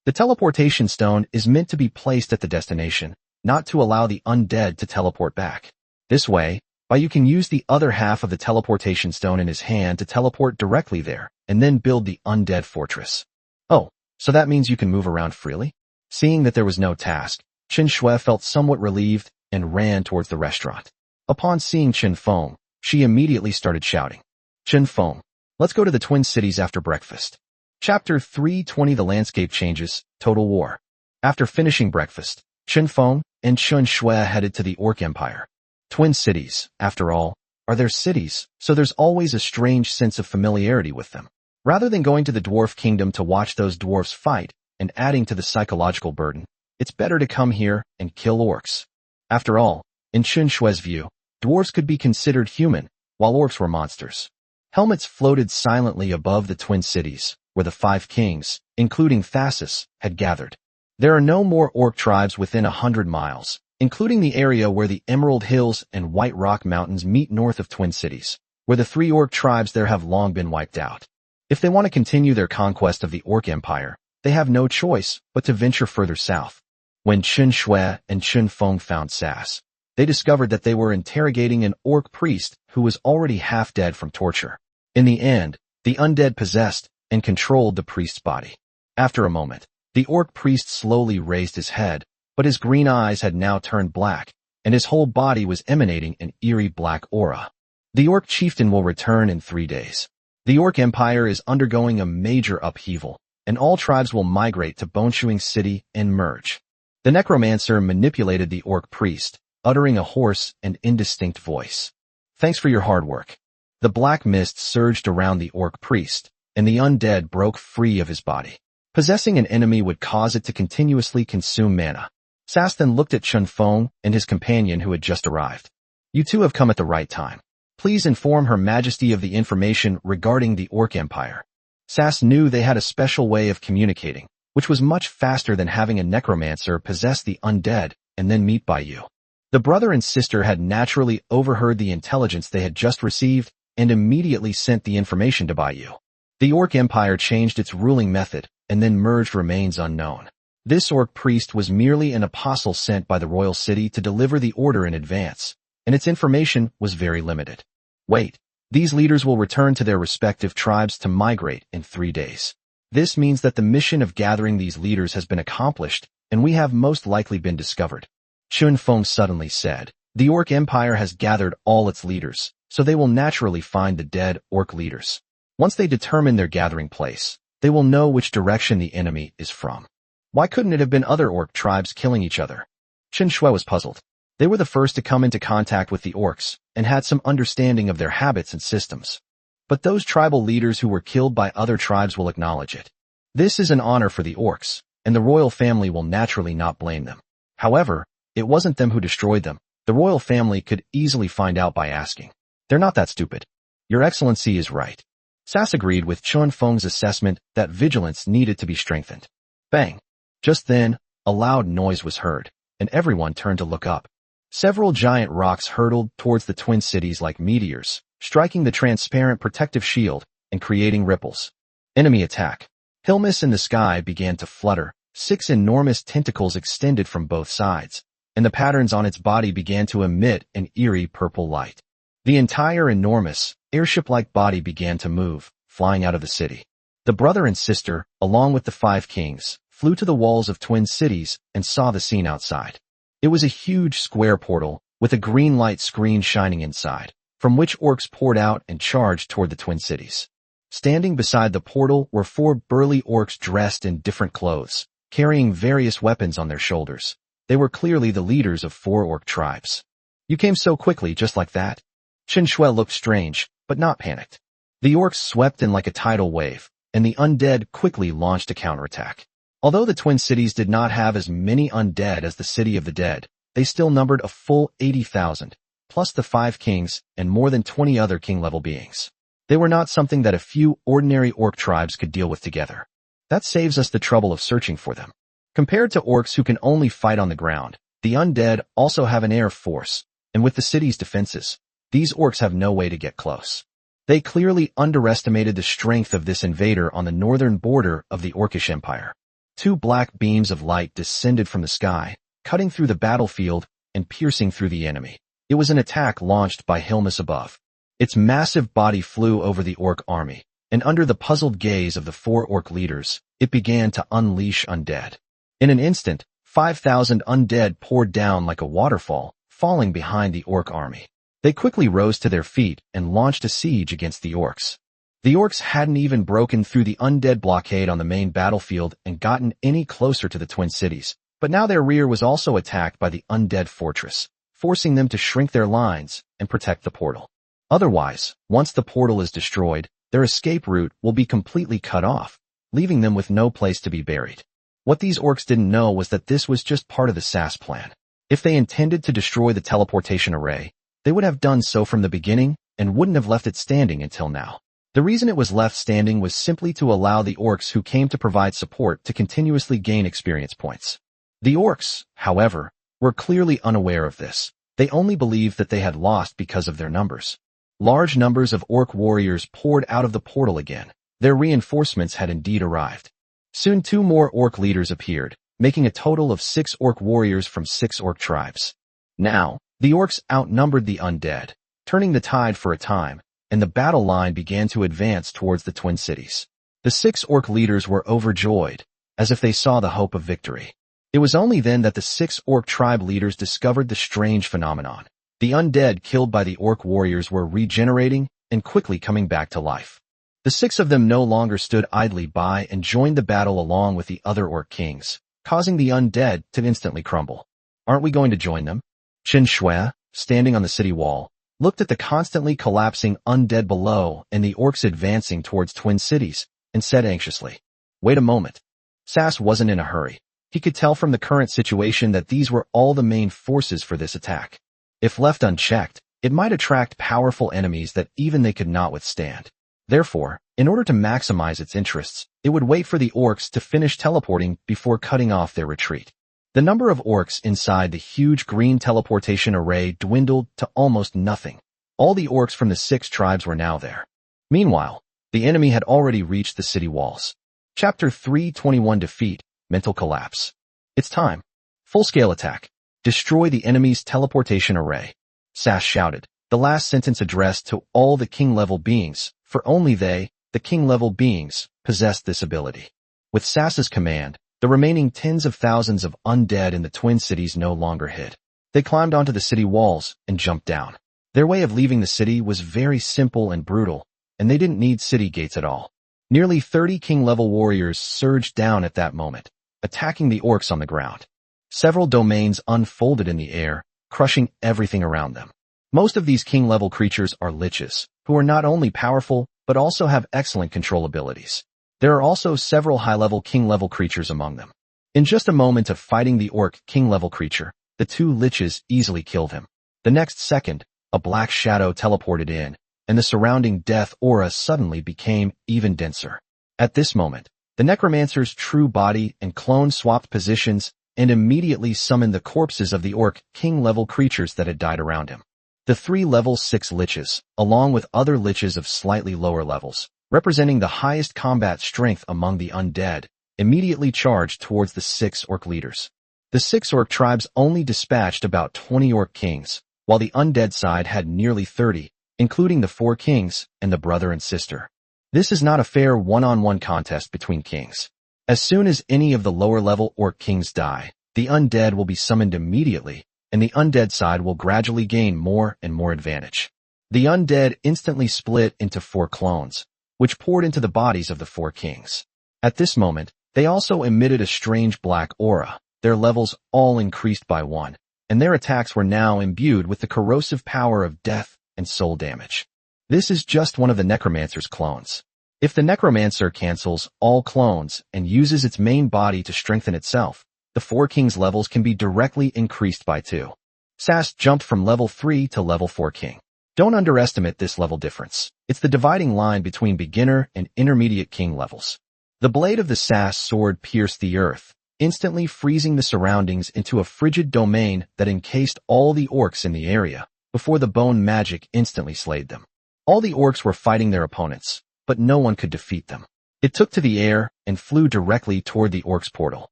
The teleportation stone is meant to be placed at the destination, not to allow the undead to teleport back. This way, Baiyu can use the other half of the teleportation stone in his hand to teleport directly there, and then build the undead fortress. Oh, so that means you can move around freely? Seeing that there was no task, Chen Shui felt somewhat relieved and ran towards the restaurant. Upon seeing Chen Feng, she immediately started shouting, Chen Feng, let's go to the Twin Cities after breakfast. Chapter 320 The Landscape Changes, Total War. After finishing breakfast, Chen Feng and Chen Shui headed to the Orc Empire. Twin Cities, after all, are their cities, so there's always a strange sense of familiarity with them. Rather than going to the Dwarf Kingdom to watch those dwarfs fight and adding to the psychological burden, it's better to come here and kill orcs. After all, in Chen Shui's view, dwarves could be considered human, while orcs were monsters. Helmets floated silently above the Twin Cities, where the 5 kings, including Thasus, had gathered. There are no more orc tribes within 100 miles, including the area where the Emerald Hills and White Rock Mountains meet north of Twin Cities, where the 3 orc tribes there have long been wiped out. If they want to continue their conquest of the Orc Empire, they have no choice but to venture further south. When Chen Shui and Chen Feng found Sass, they discovered that they were interrogating an orc priest who was already half dead from torture. In the end, the undead possessed and controlled the priest's body. After a moment, the orc priest slowly raised his head, but his green eyes had now turned black, and his whole body was emanating an eerie black aura. The orc chieftain will return in 3 days. The Orc Empire is undergoing a major upheaval, and all tribes will migrate to Bonechewing City and merge. The necromancer manipulated the orc priest, uttering a hoarse and indistinct voice. Thanks for your hard work. The black mist surged around the orc priest, and the undead broke free of his body. Possessing an enemy would cause it to continuously consume mana. Sass then looked at Chen Feng and his companion who had just arrived. You two have come at the right time. Please inform Her Majesty of the information regarding the Orc Empire. Sass knew they had a special way of communicating, which was much faster than having a necromancer possess the undead and then meet Baiyu. The brother and sister had naturally overheard the intelligence they had just received and immediately sent the information to Baiyu. The Orc Empire changed its ruling method and then merged remains unknown. This orc priest was merely an apostle sent by the royal city to deliver the order in advance, and its information was very limited. Wait, these leaders will return to their respective tribes to migrate in 3 days. This means that the mission of gathering these leaders has been accomplished, and we have most likely been discovered. Chen Feng suddenly said, the Orc Empire has gathered all its leaders, so they will naturally find the dead orc leaders. Once they determine their gathering place, they will know which direction the enemy is from. Why couldn't it have been other orc tribes killing each other? Chen Shui was puzzled. They were the first to come into contact with the orcs and had some understanding of their habits and systems. But those tribal leaders who were killed by other tribes will acknowledge it. This is an honor for the orcs, and the royal family will naturally not blame them. However, it wasn't them who destroyed them. The royal family could easily find out by asking. They're not that stupid. Your Excellency is right. Sass agreed with Chen Feng's assessment that vigilance needed to be strengthened. Bang! Just then, a loud noise was heard, and everyone turned to look up. Several giant rocks hurtled towards the twin cities like meteors, striking the transparent protective shield and creating ripples. Enemy attack. Hilmis in the sky began to flutter. 6 enormous tentacles extended from both sides, and the patterns on its body began to emit an eerie purple light. The entire enormous, airship-like body began to move, flying out of the city. The brother and sister, along with the 5 kings, flew to the walls of twin cities and saw the scene outside. It was a huge square portal, with a green light screen shining inside, from which orcs poured out and charged toward the twin cities. Standing beside the portal were 4 burly orcs dressed in different clothes, carrying various weapons on their shoulders. They were clearly the leaders of 4 orc tribes. "You came so quickly, just like that?" Chen Shui looked strange, but not panicked. The orcs swept in like a tidal wave, and the undead quickly launched a counterattack. Although the twin cities did not have as many undead as the City of the Dead, they still numbered a full 80,000, plus the 5 kings and more than 20 other king-level beings. They were not something that a few ordinary orc tribes could deal with together. That saves us the trouble of searching for them. Compared to orcs who can only fight on the ground, the undead also have an air force, and with the city's defenses, these orcs have no way to get close. They clearly underestimated the strength of this invader on the northern border of the Orcish Empire. 2 black beams of light descended from the sky, cutting through the battlefield and piercing through the enemy. It was an attack launched by Hilmis above. Its massive body flew over the orc army, and under the puzzled gaze of the 4 orc leaders, it began to unleash undead. In an instant, 5,000 undead poured down like a waterfall, falling behind the orc army. They quickly rose to their feet and launched a siege against the orcs. The orcs hadn't even broken through the undead blockade on the main battlefield and gotten any closer to the twin cities, but now their rear was also attacked by the undead fortress, forcing them to shrink their lines and protect the portal. Otherwise, once the portal is destroyed, their escape route will be completely cut off, leaving them with no place to be buried. What these orcs didn't know was that this was just part of the SAS plan. If they intended to destroy the teleportation array, they would have done so from the beginning and wouldn't have left it standing until now. The reason it was left standing was simply to allow the orcs who came to provide support to continuously gain experience points. The orcs, however, were clearly unaware of this. They only believed that they had lost because of their numbers. Large numbers of orc warriors poured out of the portal again. Their reinforcements had indeed arrived. Soon 2 more orc leaders appeared, making a total of 6 orc warriors from 6 orc tribes. Now, the orcs outnumbered the undead, turning the tide for a time, and the battle line began to advance towards the twin cities. The 6 orc leaders were overjoyed, as if they saw the hope of victory. It was only then that the 6 orc tribe leaders discovered the strange phenomenon. The undead killed by the orc warriors were regenerating and quickly coming back to life. The 6 of them no longer stood idly by and joined the battle along with the other orc kings, causing the undead to instantly crumble. "Aren't we going to join them?" Chen Shui, standing on the city wall, looked at the constantly collapsing undead below and the orcs advancing towards twin cities, and said anxiously, "Wait a moment." SAS wasn't in a hurry. He could tell from the current situation that these were all the main forces for this attack. If left unchecked, it might attract powerful enemies that even they could not withstand. Therefore, in order to maximize its interests, it would wait for the orcs to finish teleporting before cutting off their retreat. The number of orcs inside the huge green teleportation array dwindled to almost nothing. All the orcs from the 6 tribes were now there. Meanwhile, the enemy had already reached the city walls. Chapter 321 Defeat, Mental Collapse. It's time. Full-scale attack. Destroy the enemy's teleportation array. SAS shouted, the last sentence addressed to all the king-level beings, for only they, the king-level beings, possessed this ability. With SAS's command, the remaining tens of thousands of undead in the twin cities no longer hid. They climbed onto the city walls and jumped down. Their way of leaving the city was very simple and brutal, and they didn't need city gates at all. Nearly 30 king-level warriors surged down at that moment, attacking the orcs on the ground. Several domains unfolded in the air, crushing everything around them. Most of these king-level creatures are liches, who are not only powerful, but also have excellent control abilities. There are also several high-level king-level creatures among them. In just a moment of fighting the orc king-level creature, the 2 liches easily killed him. The next second, a black shadow teleported in, and the surrounding death aura suddenly became even denser. At this moment, the necromancer's true body and clone swapped positions, and immediately summoned the corpses of the Orc King-level creatures that had died around him. The 3 level 6 liches, along with other liches of slightly lower levels, representing the highest combat strength among the undead, immediately charged towards the 6 Orc leaders. The 6 Orc tribes only dispatched about 20 Orc kings, while the undead side had nearly 30, including the 4 kings and the brother and sister. This is not a fair one-on-one contest between kings. As soon as any of the lower-level Orc kings die, the undead will be summoned immediately, and the undead side will gradually gain more and more advantage. The undead instantly split into 4 clones, which poured into the bodies of the 4 kings. At this moment, they also emitted a strange black aura. Their levels all increased by 1, and their attacks were now imbued with the corrosive power of death and soul damage. This is just one of the Necromancer's clones. If the Necromancer cancels all clones and uses its main body to strengthen itself, the 4 kings' levels can be directly increased by 2. Sass jumped from level 3 to level 4 king. Don't underestimate this level difference. It's the dividing line between beginner and intermediate king levels. The blade of the Sass sword pierced the earth, instantly freezing the surroundings into a frigid domain that encased all the orcs in the area, before the bone magic instantly slayed them. All the orcs were fighting their opponents, but no one could defeat them. It took to the air and flew directly toward the orcs' portal.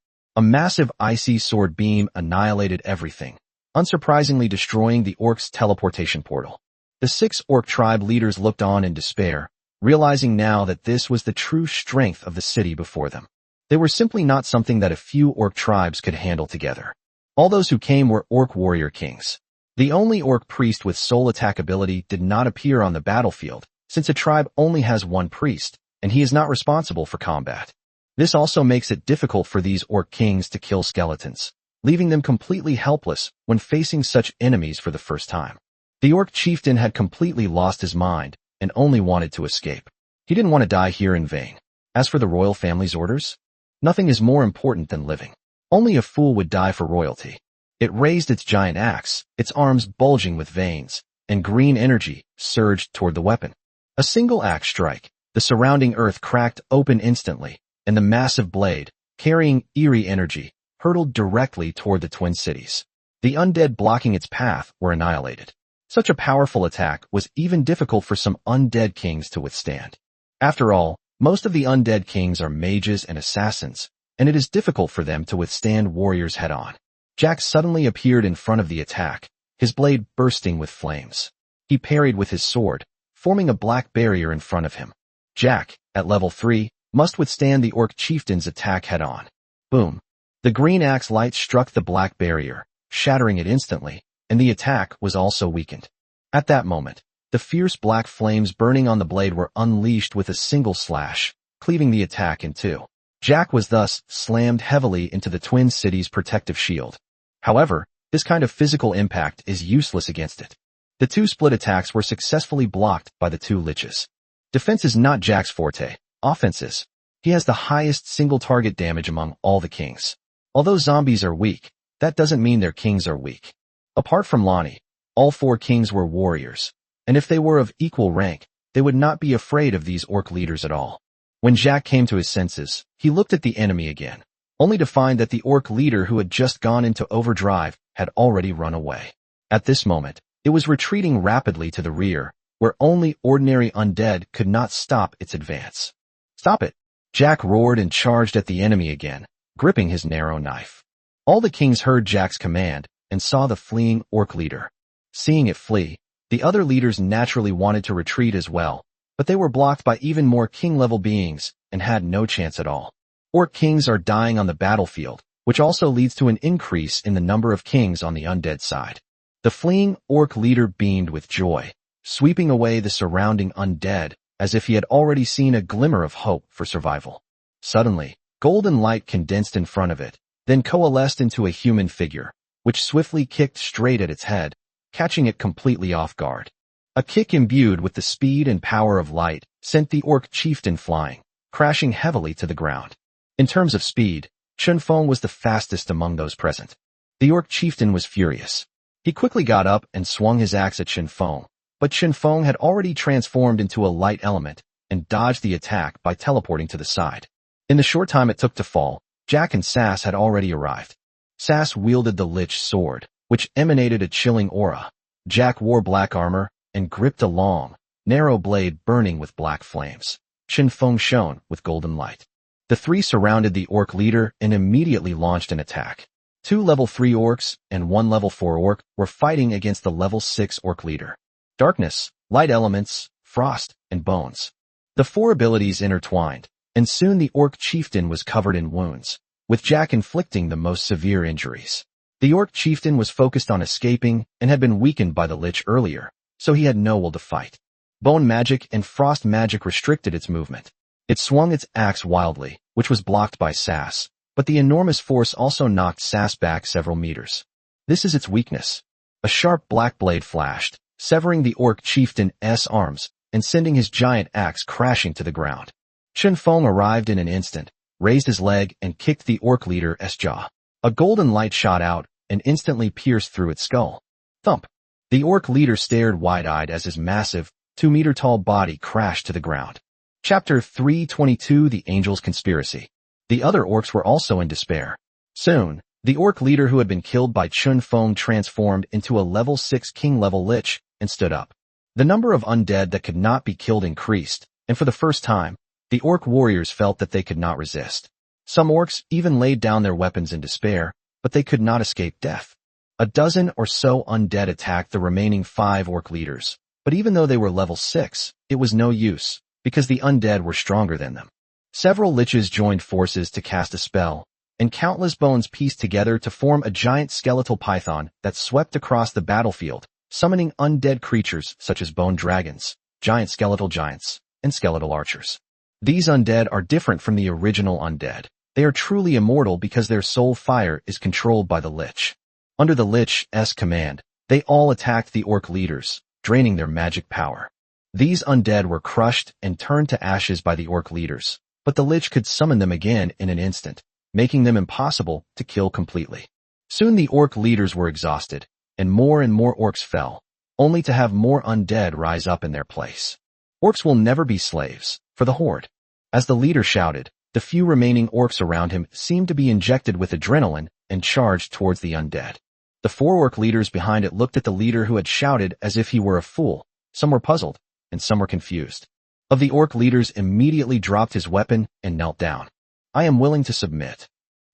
A massive icy sword beam annihilated everything, unsurprisingly destroying the orcs' teleportation portal. The 6 orc tribe leaders looked on in despair, realizing now that this was the true strength of the city before them. They were simply not something that a few orc tribes could handle together. All those who came were orc warrior kings. The only orc priest with soul attack ability did not appear on the battlefield, since a tribe only has 1 priest, and he is not responsible for combat. This also makes it difficult for these orc kings to kill skeletons, leaving them completely helpless when facing such enemies for the first time. The orc chieftain had completely lost his mind and only wanted to escape. He didn't want to die here in vain. As for the royal family's orders, nothing is more important than living. Only a fool would die for royalty. It raised its giant axe, its arms bulging with veins, and green energy surged toward the weapon. A single axe strike, the surrounding earth cracked open instantly, and the massive blade, carrying eerie energy, hurtled directly toward the twin cities. The undead blocking its path were annihilated. Such a powerful attack was even difficult for some undead kings to withstand. After all, most of the undead kings are mages and assassins, and it is difficult for them to withstand warriors head-on. Jack suddenly appeared in front of the attack, his blade bursting with flames. He parried with his sword, forming a black barrier in front of him. Jack, at level 3, must withstand the orc chieftain's attack head-on. Boom. The green axe light struck the black barrier, shattering it instantly, and the attack was also weakened. At that moment, the fierce black flames burning on the blade were unleashed with a single slash, cleaving the attack in 2. Jack was thus slammed heavily into the twin city's protective shield. However, this kind of physical impact is useless against it. The 2 split attacks were successfully blocked by the 2 liches. Defense is not Jack's forte, offense is. He has the highest single target damage among all the kings. Although zombies are weak, that doesn't mean their kings are weak. Apart from Lonnie, all 4 kings were warriors, and if they were of equal rank, they would not be afraid of these orc leaders at all. When Jack came to his senses, he looked at the enemy again, only to find that the orc leader who had just gone into overdrive had already run away. At this moment, it was retreating rapidly to the rear, where only ordinary undead could not stop its advance. Stop it! Jack roared and charged at the enemy again, gripping his narrow knife. All the kings heard Jack's command and saw the fleeing orc leader. Seeing it flee, the other leaders naturally wanted to retreat as well, but they were blocked by even more king-level beings and had no chance at all. Orc kings are dying on the battlefield, which also leads to an increase in the number of kings on the undead side. The fleeing orc leader beamed with joy, sweeping away the surrounding undead as if he had already seen a glimmer of hope for survival. Suddenly, golden light condensed in front of it, then coalesced into a human figure, which swiftly kicked straight at its head, catching it completely off guard. A kick imbued with the speed and power of light sent the orc chieftain flying, crashing heavily to the ground. In terms of speed, Chen Feng was the fastest among those present. The orc chieftain was furious. He quickly got up and swung his axe at Chen Feng, but Chen Feng had already transformed into a light element and dodged the attack by teleporting to the side. In the short time it took to fall, Jack and Sass had already arrived. Sass wielded the Lich sword, which emanated a chilling aura. Jack wore black armor and gripped a long, narrow blade burning with black flames. Chen Feng shone with golden light. The three surrounded the orc leader and immediately launched an attack. 2 level 3 orcs and 1 level 4 orc were fighting against the level 6 orc leader. Darkness, light elements, frost, and bones. The 4 abilities intertwined, and soon the orc chieftain was covered in wounds, with Jack inflicting the most severe injuries. The orc chieftain was focused on escaping and had been weakened by the Lich earlier, so he had no will to fight. Bone magic and frost magic restricted its movement. It swung its axe wildly, which was blocked by Sass, but the enormous force also knocked Sass back several meters. This is its weakness. A sharp black blade flashed, severing the orc chieftain's arms and sending his giant axe crashing to the ground. Chen Feng arrived in an instant, raised his leg and kicked the orc leader's jaw. A golden light shot out and instantly pierced through its skull. Thump! The orc leader stared wide-eyed as his massive, 2-meter-tall body crashed to the ground. Chapter 322: The Angel's Conspiracy. The other orcs were also in despair. Soon, the orc leader who had been killed by Chen Feng transformed into a level 6 king-level Lich and stood up. The number of undead that could not be killed increased, and for the first time, the orc warriors felt that they could not resist. Some orcs even laid down their weapons in despair, but they could not escape death. A dozen or so undead attacked the remaining 5 orc leaders, but even though they were level 6, it was no use, because the undead were stronger than them. Several liches joined forces to cast a spell, and countless bones pieced together to form a giant skeletal python that swept across the battlefield, summoning undead creatures such as bone dragons, giant skeletal giants, and skeletal archers. These undead are different from the original undead. They are truly immortal because their soul fire is controlled by the Lich. Under the Lich's command, they all attacked the orc leaders, draining their magic power. These undead were crushed and turned to ashes by the orc leaders, but the Lich could summon them again in an instant, making them impossible to kill completely. Soon the orc leaders were exhausted, and more orcs fell, only to have more undead rise up in their place. Orcs will never be slaves, for the Horde. As the leader shouted, the few remaining orcs around him seemed to be injected with adrenaline and charged towards the undead. The 4 orc leaders behind it looked at the leader who had shouted as if he were a fool. Some were puzzled, and some were confused. Of the orc leaders immediately dropped his weapon and knelt down. I am willing to submit.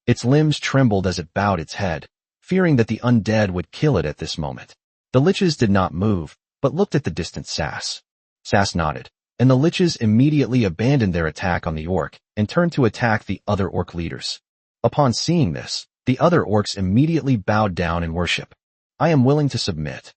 Its limbs trembled as it bowed its head, fearing that the undead would kill it at this moment. The liches did not move, but looked at the distant Sass. Sass nodded, and the liches immediately abandoned their attack on the orc and turned to attack the other orc leaders. Upon seeing this, the other orcs immediately bowed down in worship. I am willing to submit.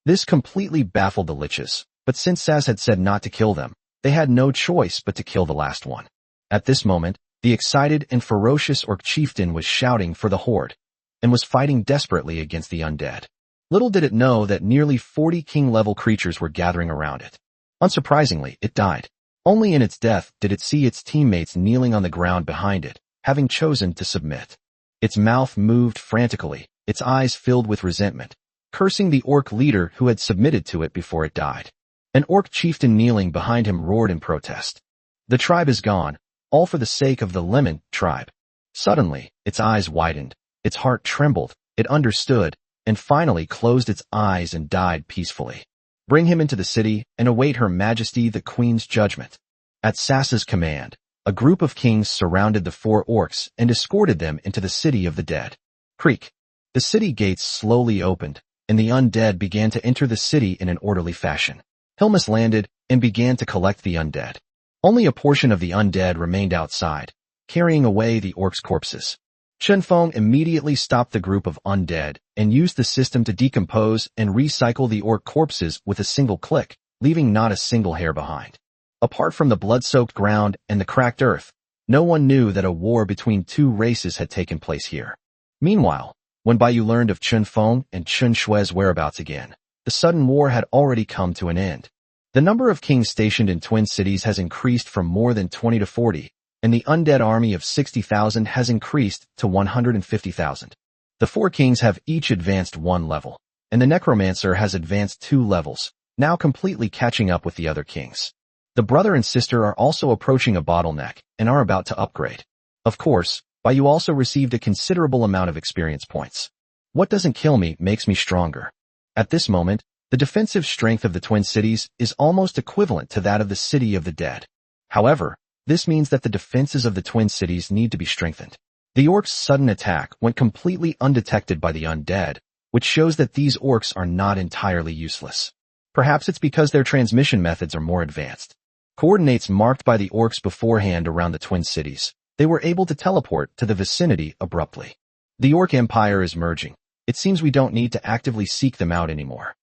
This completely baffled the liches, but since Sass had said not to kill them, they had no choice but to kill the last one. At this moment, the excited and ferocious orc chieftain was shouting for the Horde, and was fighting desperately against the undead. Little did it know that nearly 40 king-level creatures were gathering around it. Unsurprisingly, it died. Only in its death did it see its teammates kneeling on the ground behind it, having chosen to submit. Its mouth moved frantically, its eyes filled with resentment, cursing the orc leader who had submitted to it before it died. An orc chieftain kneeling behind him roared in protest. The tribe is gone, all for the sake of the Lemon tribe. Suddenly, its eyes widened, its heart trembled, it understood, and finally closed its eyes and died peacefully. Bring him into the city and await Her Majesty the Queen's judgment. At Sass's command, a group of kings surrounded the 4 orcs and escorted them into the city of the dead. Creak. The city gates slowly opened, and the undead began to enter the city in an orderly fashion. Hilmus landed and began to collect the undead. Only a portion of the undead remained outside, carrying away the orcs' corpses. Chen Feng immediately stopped the group of undead and used the system to decompose and recycle the orc corpses with a single click, leaving not a single hair behind. Apart from the blood-soaked ground and the cracked earth, no one knew that a war between 2 races had taken place here. Meanwhile, when Baiyu learned of Chen Feng and Chen Shui's whereabouts again, the sudden war had already come to an end. The number of kings stationed in twin cities has increased from more than 20 to 40, and the undead army of 60,000 has increased to 150,000. The 4 kings have each advanced 1 level, and the necromancer has advanced 2 levels, now completely catching up with the other kings. The brother and sister are also approaching a bottleneck and are about to upgrade. Of course, Baiyu also received a considerable amount of experience points. What doesn't kill me makes me stronger. At this moment, the defensive strength of the Twin Cities is almost equivalent to that of the City of the Dead. However, this means that the defenses of the Twin Cities need to be strengthened. The orcs' sudden attack went completely undetected by the undead, which shows that these orcs are not entirely useless. Perhaps it's because their transmission methods are more advanced. Coordinates marked by the orcs beforehand around the Twin Cities, they were able to teleport to the vicinity abruptly. The Orc Empire is merging. It seems we don't need to actively seek them out anymore.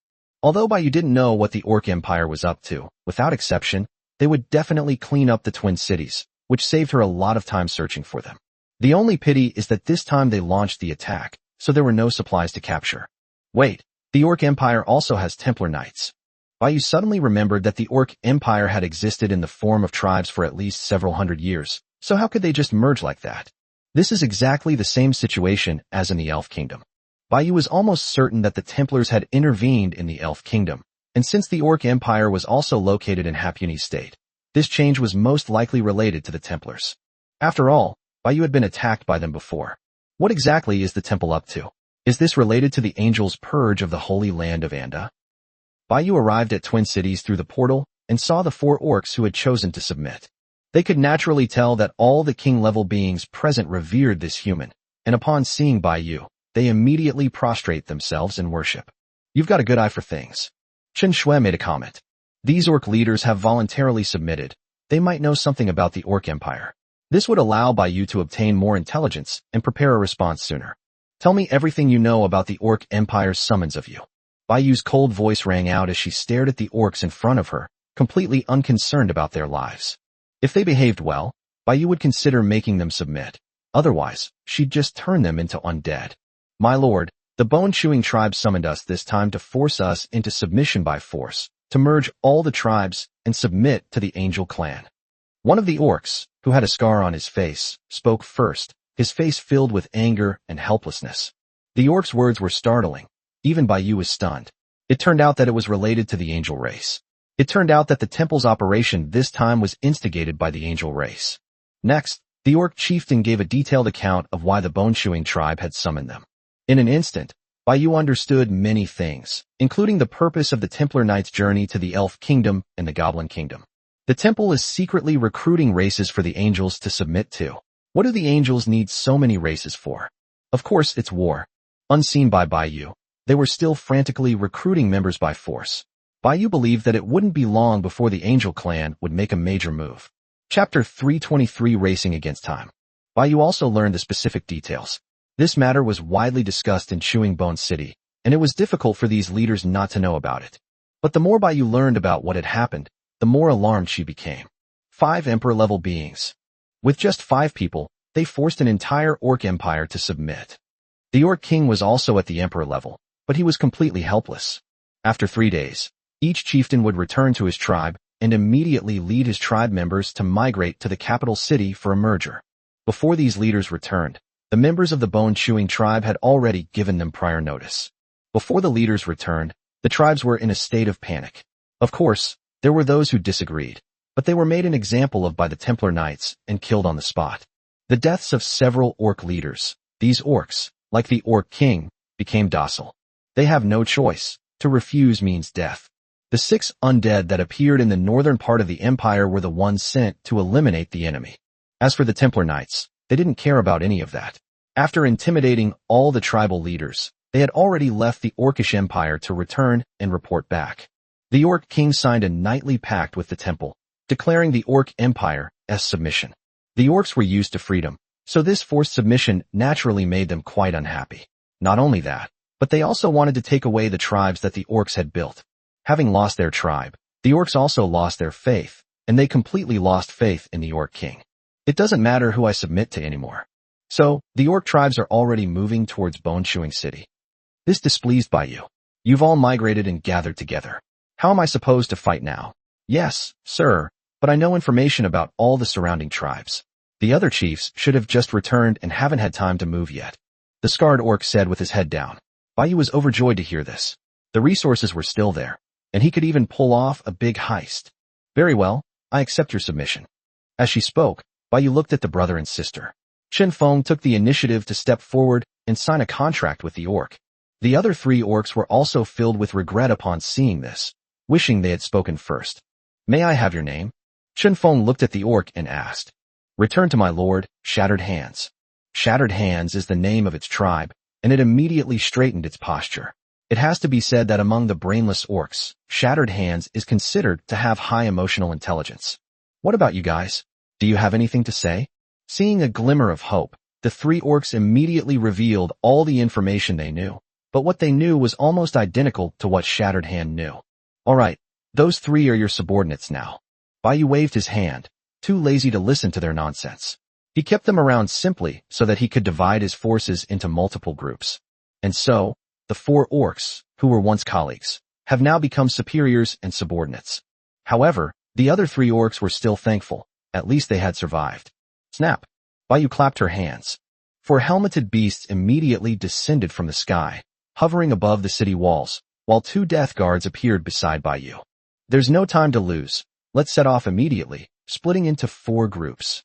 Although Baiyu didn't know what the Orc Empire was up to, without exception, they would definitely clean up the Twin Cities, which saved her a lot of time searching for them. The only pity is that this time they launched the attack, so there were no supplies to capture. Wait, the Orc Empire also has Templar Knights. Baiyu suddenly remembered that the Orc Empire had existed in the form of tribes for at least several hundred years, so how could they just merge like that? This is exactly the same situation as in the Elf Kingdom. Baiyu was almost certain that the Templars had intervened in the Elf Kingdom, and since the Orc Empire was also located in Hapuni State, this change was most likely related to the Templars. After all, Baiyu had been attacked by them before. What exactly is the temple up to? Is this related to the Angel's Purge of the Holy Land of Anda? Baiyu arrived at Twin Cities through the portal and saw the 4 orcs who had chosen to submit. They could naturally tell that all the king-level beings present revered this human, and upon seeing Baiyu, they immediately prostrate themselves in worship. You've got a good eye for things. Chen Shui made a comment. These orc leaders have voluntarily submitted. They might know something about the Orc Empire. This would allow Baiyu to obtain more intelligence and prepare a response sooner. Tell me everything you know about the Orc Empire's summons of you. Baiyu's cold voice rang out as she stared at the orcs in front of her, completely unconcerned about their lives. If they behaved well, Baiyu would consider making them submit. Otherwise, she'd just turn them into undead. My lord, the bone-chewing tribe summoned us this time to force us into submission by force, to merge all the tribes and submit to the Angel Clan. One of the orcs, who had a scar on his face, spoke first, his face filled with anger and helplessness. The orc's words were startling. Even Baiyu was stunned. It turned out that it was related to the angel race. It turned out that the temple's operation this time was instigated by the angel race. Next, the orc chieftain gave a detailed account of why the bone-chewing tribe had summoned them. In an instant, Baiyu understood many things, including the purpose of the Templar Knight's journey to the Elf Kingdom and the Goblin Kingdom. The temple is secretly recruiting races for the angels to submit to. What do the angels need so many races for? Of course, it's war. Unseen by Baiyu, they were still frantically recruiting members by force. Baiyu believed that it wouldn't be long before the Angel Clan would make a major move. Chapter 323 Racing Against Time. Baiyu also learned the specific details. This matter was widely discussed in Chewing Bone City, and it was difficult for these leaders not to know about it. But the more Baiyu learned about what had happened, the more alarmed she became. 5 Emperor-level beings. With just 5 people, they forced an entire Orc Empire to submit. The Orc King was also at the Emperor level, but he was completely helpless. After 3 days, each chieftain would return to his tribe and immediately lead his tribe members to migrate to the capital city for a merger. Before these leaders returned, the members of the bone-chewing tribe had already given them prior notice. Before the leaders returned, the tribes were in a state of panic. Of course, there were those who disagreed, but they were made an example of by the Templar Knights and killed on the spot. The deaths of several orc leaders, these orcs, like the Orc King, became docile. They have no choice. To refuse means death. The 6 undead that appeared in the northern part of the empire were the ones sent to eliminate the enemy. As for the Templar Knights, they didn't care about any of that. After intimidating all the tribal leaders, they had already left the Orcish Empire to return and report back. The Orc King signed a knightly pact with the temple, declaring the Orc Empire as submission. The orcs were used to freedom, so this forced submission naturally made them quite unhappy. Not only that, but they also wanted to take away the tribes that the orcs had built. Having lost their tribe, the orcs also lost their faith, and they completely lost faith in the Orc King. It doesn't matter who I submit to anymore. So, the orc tribes are already moving towards Bone-Chewing City. This displeased Baiyu. You've all migrated and gathered together. How am I supposed to fight now? Yes, sir, but I know information about all the surrounding tribes. The other chiefs should have just returned and haven't had time to move yet. The scarred orc said with his head down. Baiyu was overjoyed to hear this. The resources were still there, and he could even pull off a big heist. Very well, I accept your submission. As she spoke, Baiyu looked at the brother and sister. Chen Feng took the initiative to step forward and sign a contract with the orc. The other 3 orcs were also filled with regret upon seeing this, wishing they had spoken first. May I have your name? Chen Feng looked at the orc and asked. Return to my lord, Shattered Hands. Shattered Hands is the name of its tribe, and it immediately straightened its posture. It has to be said that among the brainless orcs, Shattered Hands is considered to have high emotional intelligence. What about you guys? Do you have anything to say? Seeing a glimmer of hope, the 3 orcs immediately revealed all the information they knew, but what they knew was almost identical to what Shattered Hand knew. All right, those 3 are your subordinates now. Bai Yu waved his hand, too lazy to listen to their nonsense. He kept them around simply so that he could divide his forces into multiple groups. And so, the 4 orcs, who were once colleagues, have now become superiors and subordinates. However, the other 3 orcs were still thankful. At least they had survived. Snap! Bai Yu clapped her hands. 4 helmeted beasts immediately descended from the sky, hovering above the city walls, while 2 death guards appeared beside Bai Yu. There's no time to lose. Let's set off immediately, splitting into 4 groups.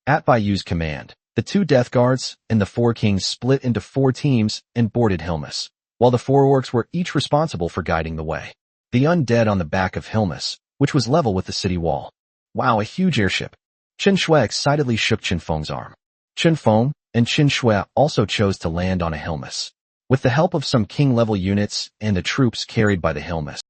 At Bai Yu's command, the 2 death guards and the 4 kings split into 4 teams and boarded Hilmus, while the 4 orcs were each responsible for guiding the way. The undead on the back of Hilmus, which was level with the city wall. Wow, a huge airship. Chen Shui excitedly shook Chen Feng's arm. Chen Feng and Chen Shui also chose to land on a Hilmus. With the help of some king-level units and the troops carried by the Hilmus,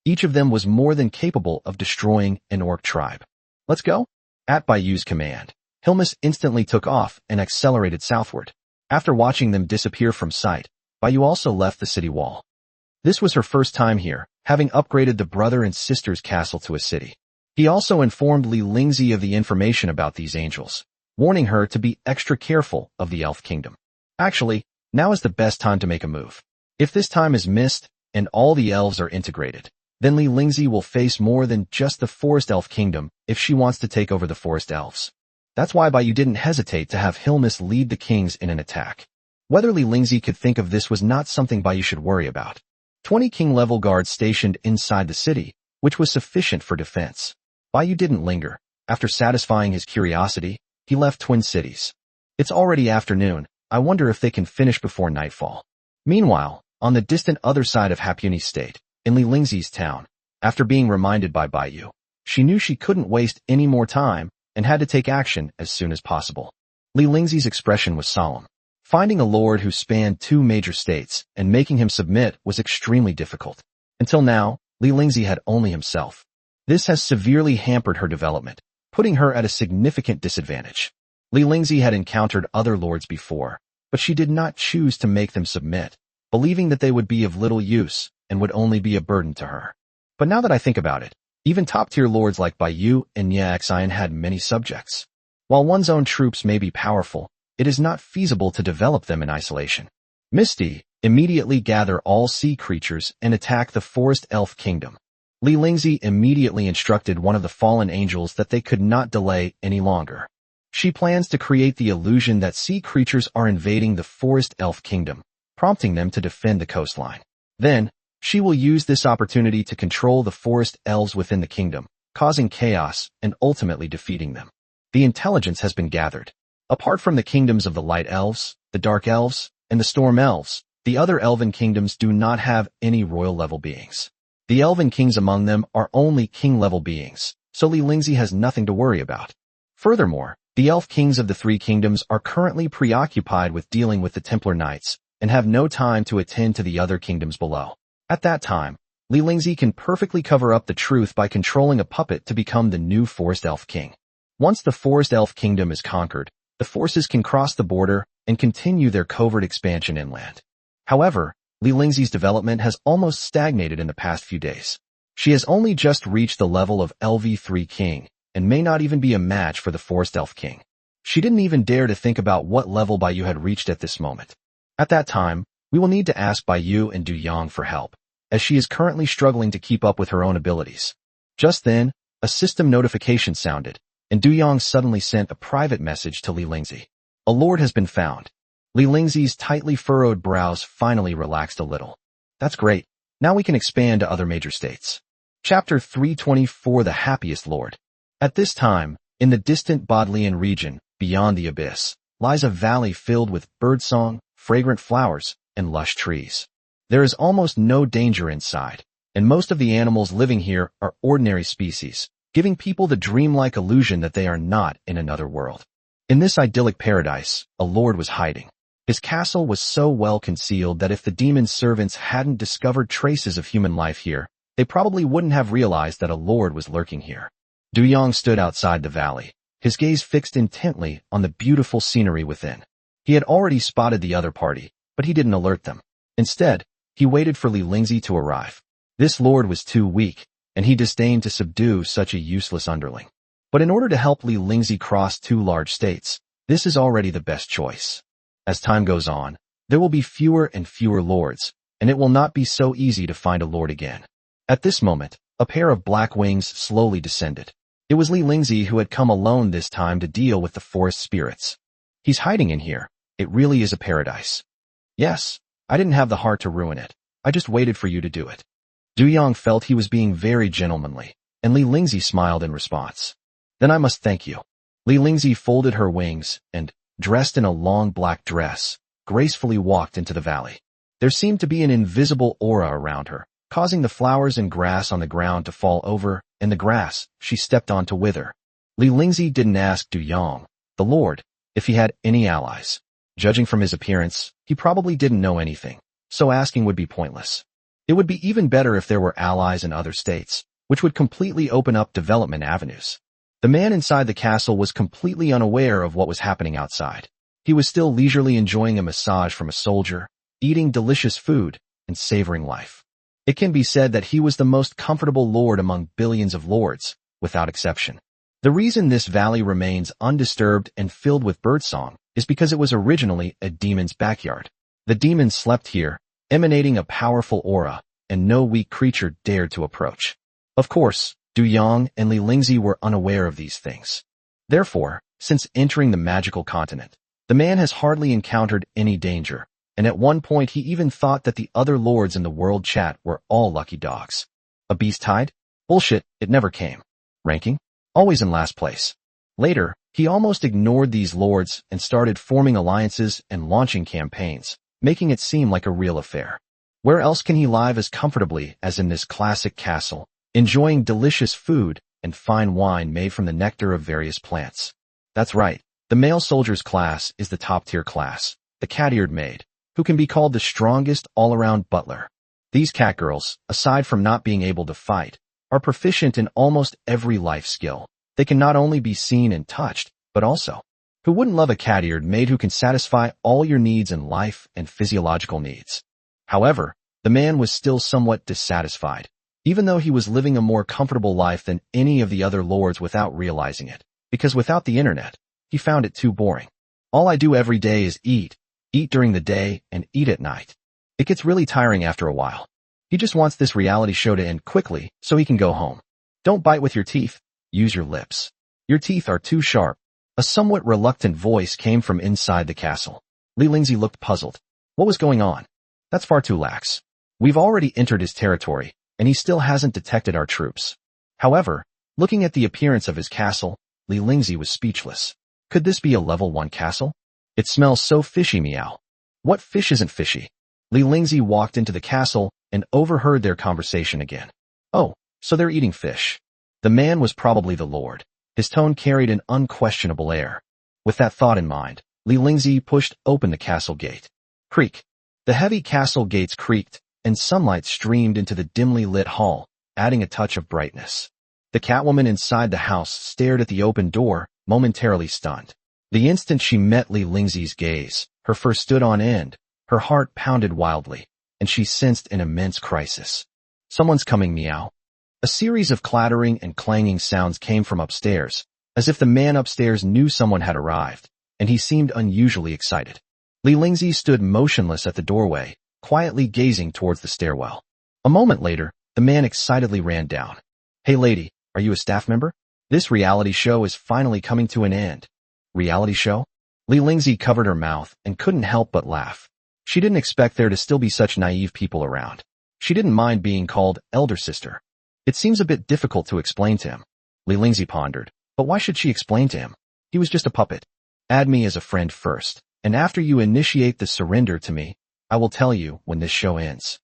each of them was more than capable of destroying an orc tribe. Let's go? At Bai Yu's command, Hilmus instantly took off and accelerated southward. After watching them disappear from sight, Bai Yu also left the city wall. This was her first time here, having upgraded the brother and sister's castle to a city. He also informed Li Lingzi of the information about these angels, warning her to be extra careful of the elf kingdom. Actually, now is the best time to make a move. If this time is missed, and all the elves are integrated, then Li Lingzi will face more than just the forest elf kingdom if she wants to take over the forest elves. That's why Bai Yu didn't hesitate to have Hilmus lead the kings in an attack. Whether Li Lingzi could think of this was not something Bai Yu should worry about. 20 king-level guards stationed inside the city, which was sufficient for defense. Bai Yu didn't linger. After satisfying his curiosity, he left Twin Cities. It's already afternoon. I wonder if they can finish before nightfall. Meanwhile, on the distant other side of Hapuni State, in Li Lingzi's town, after being reminded by Bai Yu, she knew she couldn't waste any more time and had to take action as soon as possible. Li Lingzi's expression was solemn. Finding a lord who spanned 2 major states and making him submit was extremely difficult. Until now, Li Lingzi had only himself. This has severely hampered her development, putting her at a significant disadvantage. Li Lingzi had encountered other lords before, but she did not choose to make them submit, believing that they would be of little use and would only be a burden to her. But now that I think about it, even top-tier lords like Bai Yu and Nye Xian had many subjects. While one's own troops may be powerful, it is not feasible to develop them in isolation. Misty, immediately gather all sea creatures and attack the forest elf kingdom. Li Lingzi immediately instructed one of the fallen angels that they could not delay any longer. She plans to create the illusion that sea creatures are invading the forest elf kingdom, prompting them to defend the coastline. Then, she will use this opportunity to control the forest elves within the kingdom, causing chaos and ultimately defeating them. The intelligence has been gathered. Apart from the kingdoms of the light elves, the dark elves, and the storm elves, the other elven kingdoms do not have any royal-level beings. The elven kings among them are only king-level beings, so Li Lingzi has nothing to worry about. Furthermore, the elf kings of the 3 kingdoms are currently preoccupied with dealing with the Templar Knights and have no time to attend to the other kingdoms below. At that time, Li Lingzi can perfectly cover up the truth by controlling a puppet to become the new Forest Elf King. Once the Forest Elf Kingdom is conquered, the forces can cross the border and continue their covert expansion inland. However, Li Lingzi's development has almost stagnated in the past few days. She has only just reached the level of LV3 King and may not even be a match for the Forest Elf King. She didn't even dare to think about what level Bai Yu had reached at this moment. At that time, we will need to ask Bai Yu and Du Yang for help, as she is currently struggling to keep up with her own abilities. Just then, a system notification sounded, and Du Yang suddenly sent a private message to Li Lingzi. A lord has been found. Li Lingzi's tightly furrowed brows finally relaxed a little. That's great. Now we can expand to other major states. Chapter 324 The Happiest Lord. At this time, in the distant Bodleian region, beyond the abyss, lies a valley filled with birdsong, fragrant flowers, and lush trees. There is almost no danger inside, and most of the animals living here are ordinary species, giving people the dreamlike illusion that they are not in another world. In this idyllic paradise, a lord was hiding. His castle was so well concealed that if the demon's servants hadn't discovered traces of human life here, they probably wouldn't have realized that a lord was lurking here. Du Yong stood outside the valley, his gaze fixed intently on the beautiful scenery within. He had already spotted the other party, but he didn't alert them. Instead, he waited for Li Lingzi to arrive. This lord was too weak, and he disdained to subdue such a useless underling. But in order to help Li Lingzi cross two large states, this is already the best choice. As time goes on, there will be fewer and fewer lords, and it will not be so easy to find a lord again. At this moment, a pair of black wings slowly descended. It was Li Lingzi who had come alone this time to deal with the forest spirits. He's hiding in here. It really is a paradise. Yes, I didn't have the heart to ruin it. I just waited for you to do it. Du Yong felt he was being very gentlemanly, and Li Lingzi smiled in response. Then I must thank you. Li Lingzi folded her wings and, dressed in a long black dress, gracefully walked into the valley. There seemed to be an invisible aura around her, causing the flowers and grass on the ground to fall over, and the grass she stepped on to wither. Li Lingzi didn't ask Du Yong, the lord, if he had any allies. Judging from his appearance, he probably didn't know anything, so asking would be pointless. It would be even better if there were allies in other states, which would completely open up development avenues. The man inside the castle was completely unaware of what was happening outside. He was still leisurely enjoying a massage from a soldier, eating delicious food, and savoring life. It can be said that he was the most comfortable lord among billions of lords, without exception. The reason this valley remains undisturbed and filled with birdsong is because it was originally a demon's backyard. The demons slept here, emanating a powerful aura, and no weak creature dared to approach. Of course, Du Yong and Li Lingzi were unaware of these things. Therefore, since entering the magical continent, the man has hardly encountered any danger, and at one point he even thought that the other lords in the world chat were all lucky dogs. A beast hide? Bullshit, it never came. Ranking? Always in last place. Later, he almost ignored these lords and started forming alliances and launching campaigns, making it seem like a real affair. Where else can he live as comfortably as in this classic castle, enjoying delicious food and fine wine made from the nectar of various plants? That's right, the male soldier's class is the top-tier class, the cat-eared maid, who can be called the strongest all-around butler. These catgirls, aside from not being able to fight, are proficient in almost every life skill. They can not only be seen and touched, but also, who wouldn't love a cat-eared maid who can satisfy all your needs in life and physiological needs? However, the man was still somewhat dissatisfied, even though he was living a more comfortable life than any of the other lords without realizing it, because without the internet, he found it too boring. All I do every day is eat during the day, and eat at night. It gets really tiring after a while. He just wants this reality show to end quickly so he can go home. Don't bite with your teeth, use your lips. Your teeth are too sharp. A somewhat reluctant voice came from inside the castle. Li Lingzi looked puzzled. What was going on? That's far too lax. We've already entered his territory, and he still hasn't detected our troops. However, looking at the appearance of his castle, Li Lingzi was speechless. Could this be a level 1 castle? It smells so fishy, meow. What fish isn't fishy? Li Lingzi walked into the castle and overheard their conversation again. Oh, so they're eating fish. The man was probably the lord. His tone carried an unquestionable air. With that thought in mind, Li Lingzi pushed open the castle gate. Creak. The heavy castle gates creaked, and sunlight streamed into the dimly lit hall, adding a touch of brightness. The catwoman inside the house stared at the open door, momentarily stunned. The instant she met Li Lingzi's gaze, her fur stood on end, her heart pounded wildly, and she sensed an immense crisis. Someone's coming, meow. A series of clattering and clanging sounds came from upstairs, as if the man upstairs knew someone had arrived, and he seemed unusually excited. Li Lingzi stood motionless at the doorway, quietly gazing towards the stairwell. A moment later, the man excitedly ran down. Hey lady, are you a staff member? This reality show is finally coming to an end. Reality show? Li Lingzi covered her mouth and couldn't help but laugh. She didn't expect there to still be such naive people around. She didn't mind being called elder sister. It seems a bit difficult to explain to him. Li Lingzi pondered, but why should she explain to him? He was just a puppet. Add me as a friend first, and after you initiate the surrender to me, I will tell you when this show ends.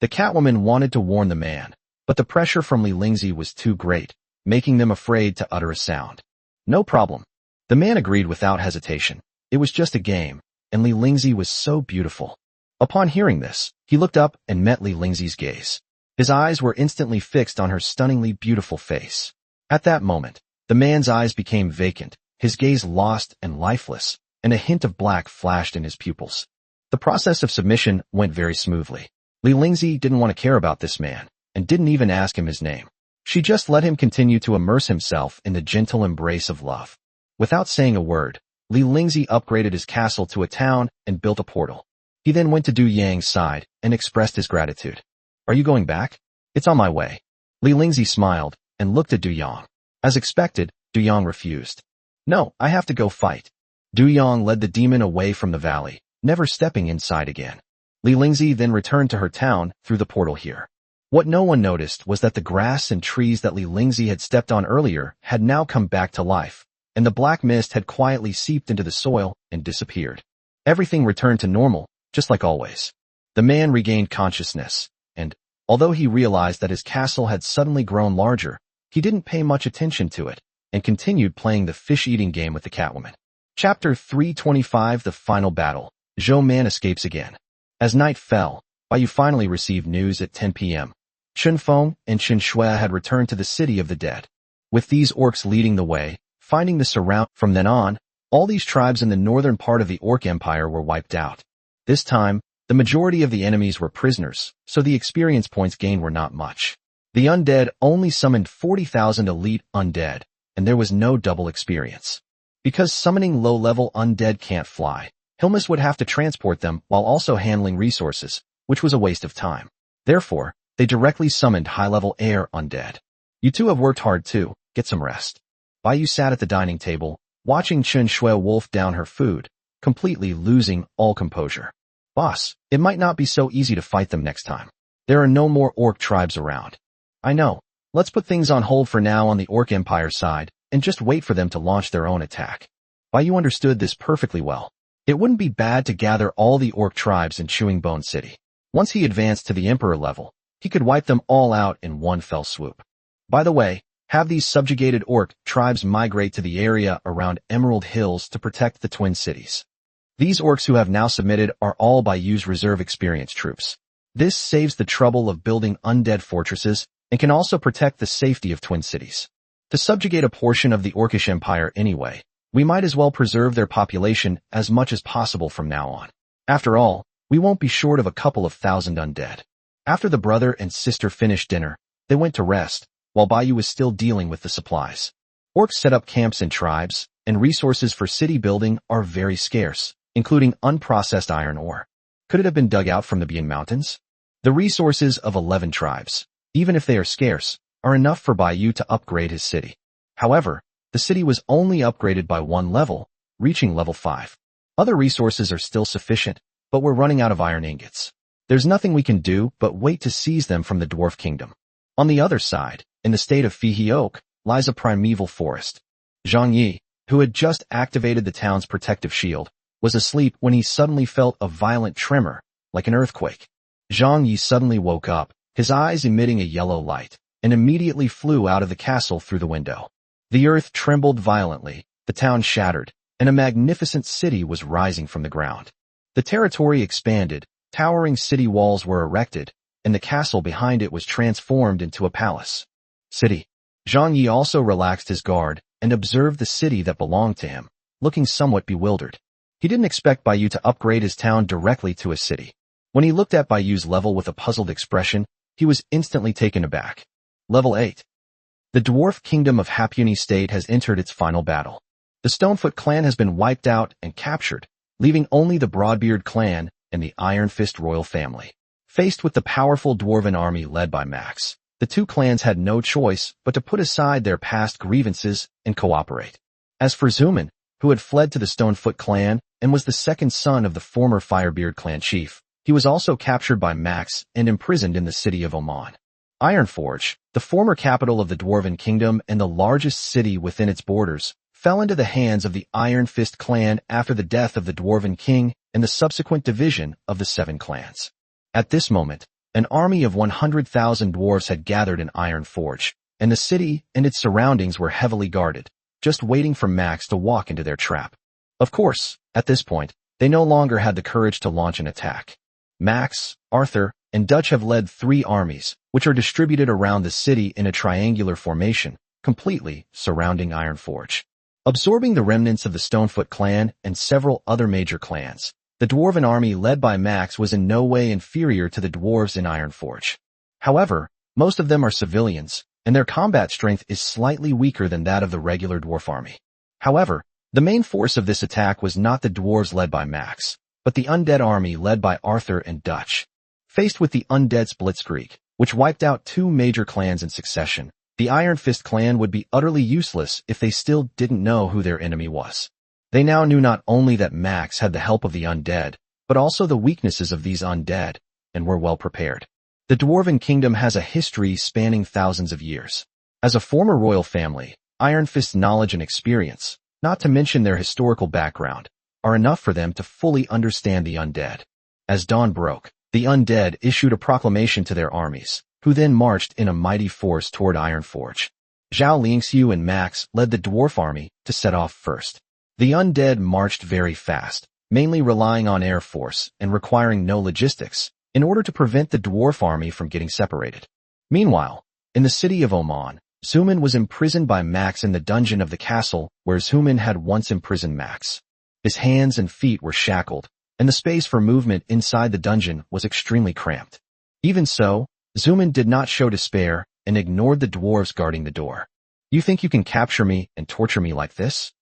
The Catwoman wanted to warn the man, but the pressure from Li Lingzi was too great, making them afraid to utter a sound. No problem. The man agreed without hesitation. It was just a game, and Li Lingzi was so beautiful. Upon hearing this, he looked up and met Li Lingzi's gaze. His eyes were instantly fixed on her stunningly beautiful face. At that moment, the man's eyes became vacant, his gaze lost and lifeless, and a hint of black flashed in his pupils. The process of submission went very smoothly. Li Lingzi didn't want to care about this man, and didn't even ask him his name. She just let him continue to immerse himself in the gentle embrace of love. Without saying a word, Li Lingzi upgraded his castle to a town and built a portal. He then went to Du Yang's side and expressed his gratitude. Are you going back? It's on my way. Li Lingzi smiled and looked at Du Yang. As expected, Du Yang refused. No, I have to go fight. Du Yang led the demon away from the valley, never stepping inside again. Li Lingzi then returned to her town through the portal here. What no one noticed was that the grass and trees that Li Lingzi had stepped on earlier had now come back to life, and the black mist had quietly seeped into the soil and disappeared. Everything returned to normal, just like always. The man regained consciousness, and, although he realized that his castle had suddenly grown larger, he didn't pay much attention to it, and continued playing the fish-eating game with the Catwoman. Chapter 325 The Final Battle. Zhou Man escapes again. As night fell, Baiyu finally received news at 10 p.m. Chen Feng and Chen Shui had returned to the city of the dead. With these orcs leading the way, finding the surround. From then on, all these tribes in the northern part of the Orc Empire were wiped out. This time, the majority of the enemies were prisoners, so the experience points gained were not much. The undead only summoned 40,000 elite undead, and there was no double experience. Because summoning low-level undead can't fly, Hilmas would have to transport them while also handling resources, which was a waste of time. Therefore, they directly summoned high-level air undead. You two have worked hard too, get some rest. Baiyu sat at the dining table, watching Chen Shui wolf down her food, completely losing all composure. Boss, it might not be so easy to fight them next time. There are no more orc tribes around. I know. Let's put things on hold for now on the Orc Empire side, and just wait for them to launch their own attack. Baiyu understood this perfectly well. It wouldn't be bad to gather all the orc tribes in Chewing Bone City. Once he advanced to the Emperor level, he could wipe them all out in one fell swoop. By the way, have these subjugated orc tribes migrate to the area around Emerald Hills to protect the Twin Cities. These orcs who have now submitted are all Baiyu's reserve experience troops. This saves the trouble of building undead fortresses and can also protect the safety of Twin Cities. To subjugate a portion of the Orcish Empire anyway, we might as well preserve their population as much as possible from now on. After all, we won't be short of a couple of thousand undead. After the brother and sister finished dinner, they went to rest, while Baiyu was still dealing with the supplies. Orcs set up camps in tribes, and resources for city building are very scarce, including unprocessed iron ore. Could it have been dug out from the Bian Mountains? The resources of 11 tribes, even if they are scarce, are enough for Baiyu to upgrade his city. However, the city was only upgraded by one level, reaching level 5. Other resources are still sufficient, but we're running out of iron ingots. There's nothing we can do but wait to seize them from the Dwarf Kingdom. On the other side, in the state of Fihi Oak, lies a primeval forest. Zhang Yi, who had just activated the town's protective shield, was asleep when he suddenly felt a violent tremor, like an earthquake. Zhang Yi suddenly woke up, his eyes emitting a yellow light, and immediately flew out of the castle through the window. The earth trembled violently, the town shattered, and a magnificent city was rising from the ground. The territory expanded, towering city walls were erected, and the castle behind it was transformed into a palace. City. Zhang Yi also relaxed his guard and observed the city that belonged to him, looking somewhat bewildered. He didn't expect Baiyu to upgrade his town directly to a city. When he looked at Baiyu's level with a puzzled expression, he was instantly taken aback. Level 8. The Dwarf Kingdom of Hapuni State has entered its final battle. The Stonefoot clan has been wiped out and captured, leaving only the Broadbeard clan and the Iron Fist royal family. Faced with the powerful dwarven army led by Max, the two clans had no choice but to put aside their past grievances and cooperate. As for Zuman, who had fled to the Stonefoot clan and was the second son of the former Firebeard clan chief, he was also captured by Max and imprisoned in the city of Oman. Ironforge, the former capital of the Dwarven Kingdom and the largest city within its borders, fell into the hands of the Iron Fist clan after the death of the Dwarven King and the subsequent division of the Seven Clans. At this moment, an army of 100,000 dwarves had gathered in Ironforge, and the city and its surroundings were heavily guarded, just waiting for Max to walk into their trap. Of course, at this point, they no longer had the courage to launch an attack. Max, Arthur, and Dutch have led 3 armies, which are distributed around the city in a triangular formation, completely surrounding Ironforge. Absorbing the remnants of the Stonefoot clan and several other major clans, the Dwarven army led by Max was in no way inferior to the dwarves in Ironforge. However, most of them are civilians, and their combat strength is slightly weaker than that of the regular dwarf army. However, the main force of this attack was not the dwarves led by Max, but the undead army led by Arthur and Dutch. Faced with the undead Blitzkrieg, which wiped out 2 major clans in succession, the Iron Fist clan would be utterly useless if they still didn't know who their enemy was. They now knew not only that Max had the help of the undead, but also the weaknesses of these undead, and were well prepared. The Dwarven Kingdom has a history spanning thousands of years. As a former royal family, Iron Fist's knowledge and experience, not to mention their historical background, are enough for them to fully understand the undead. As dawn broke, the undead issued a proclamation to their armies, who then marched in a mighty force toward Ironforge. Zhao Lingxiu and Max led the dwarf army to set off first. The undead marched very fast, mainly relying on air force and requiring no logistics, in order to prevent the dwarf army from getting separated. Meanwhile, in the city of Oman, Zuman was imprisoned by Max in the dungeon of the castle where Zuman had once imprisoned Max. His hands and feet were shackled, and the space for movement inside the dungeon was extremely cramped. Even so, Zuman did not show despair and ignored the dwarves guarding the door. "You think you can capture me and torture me like this?"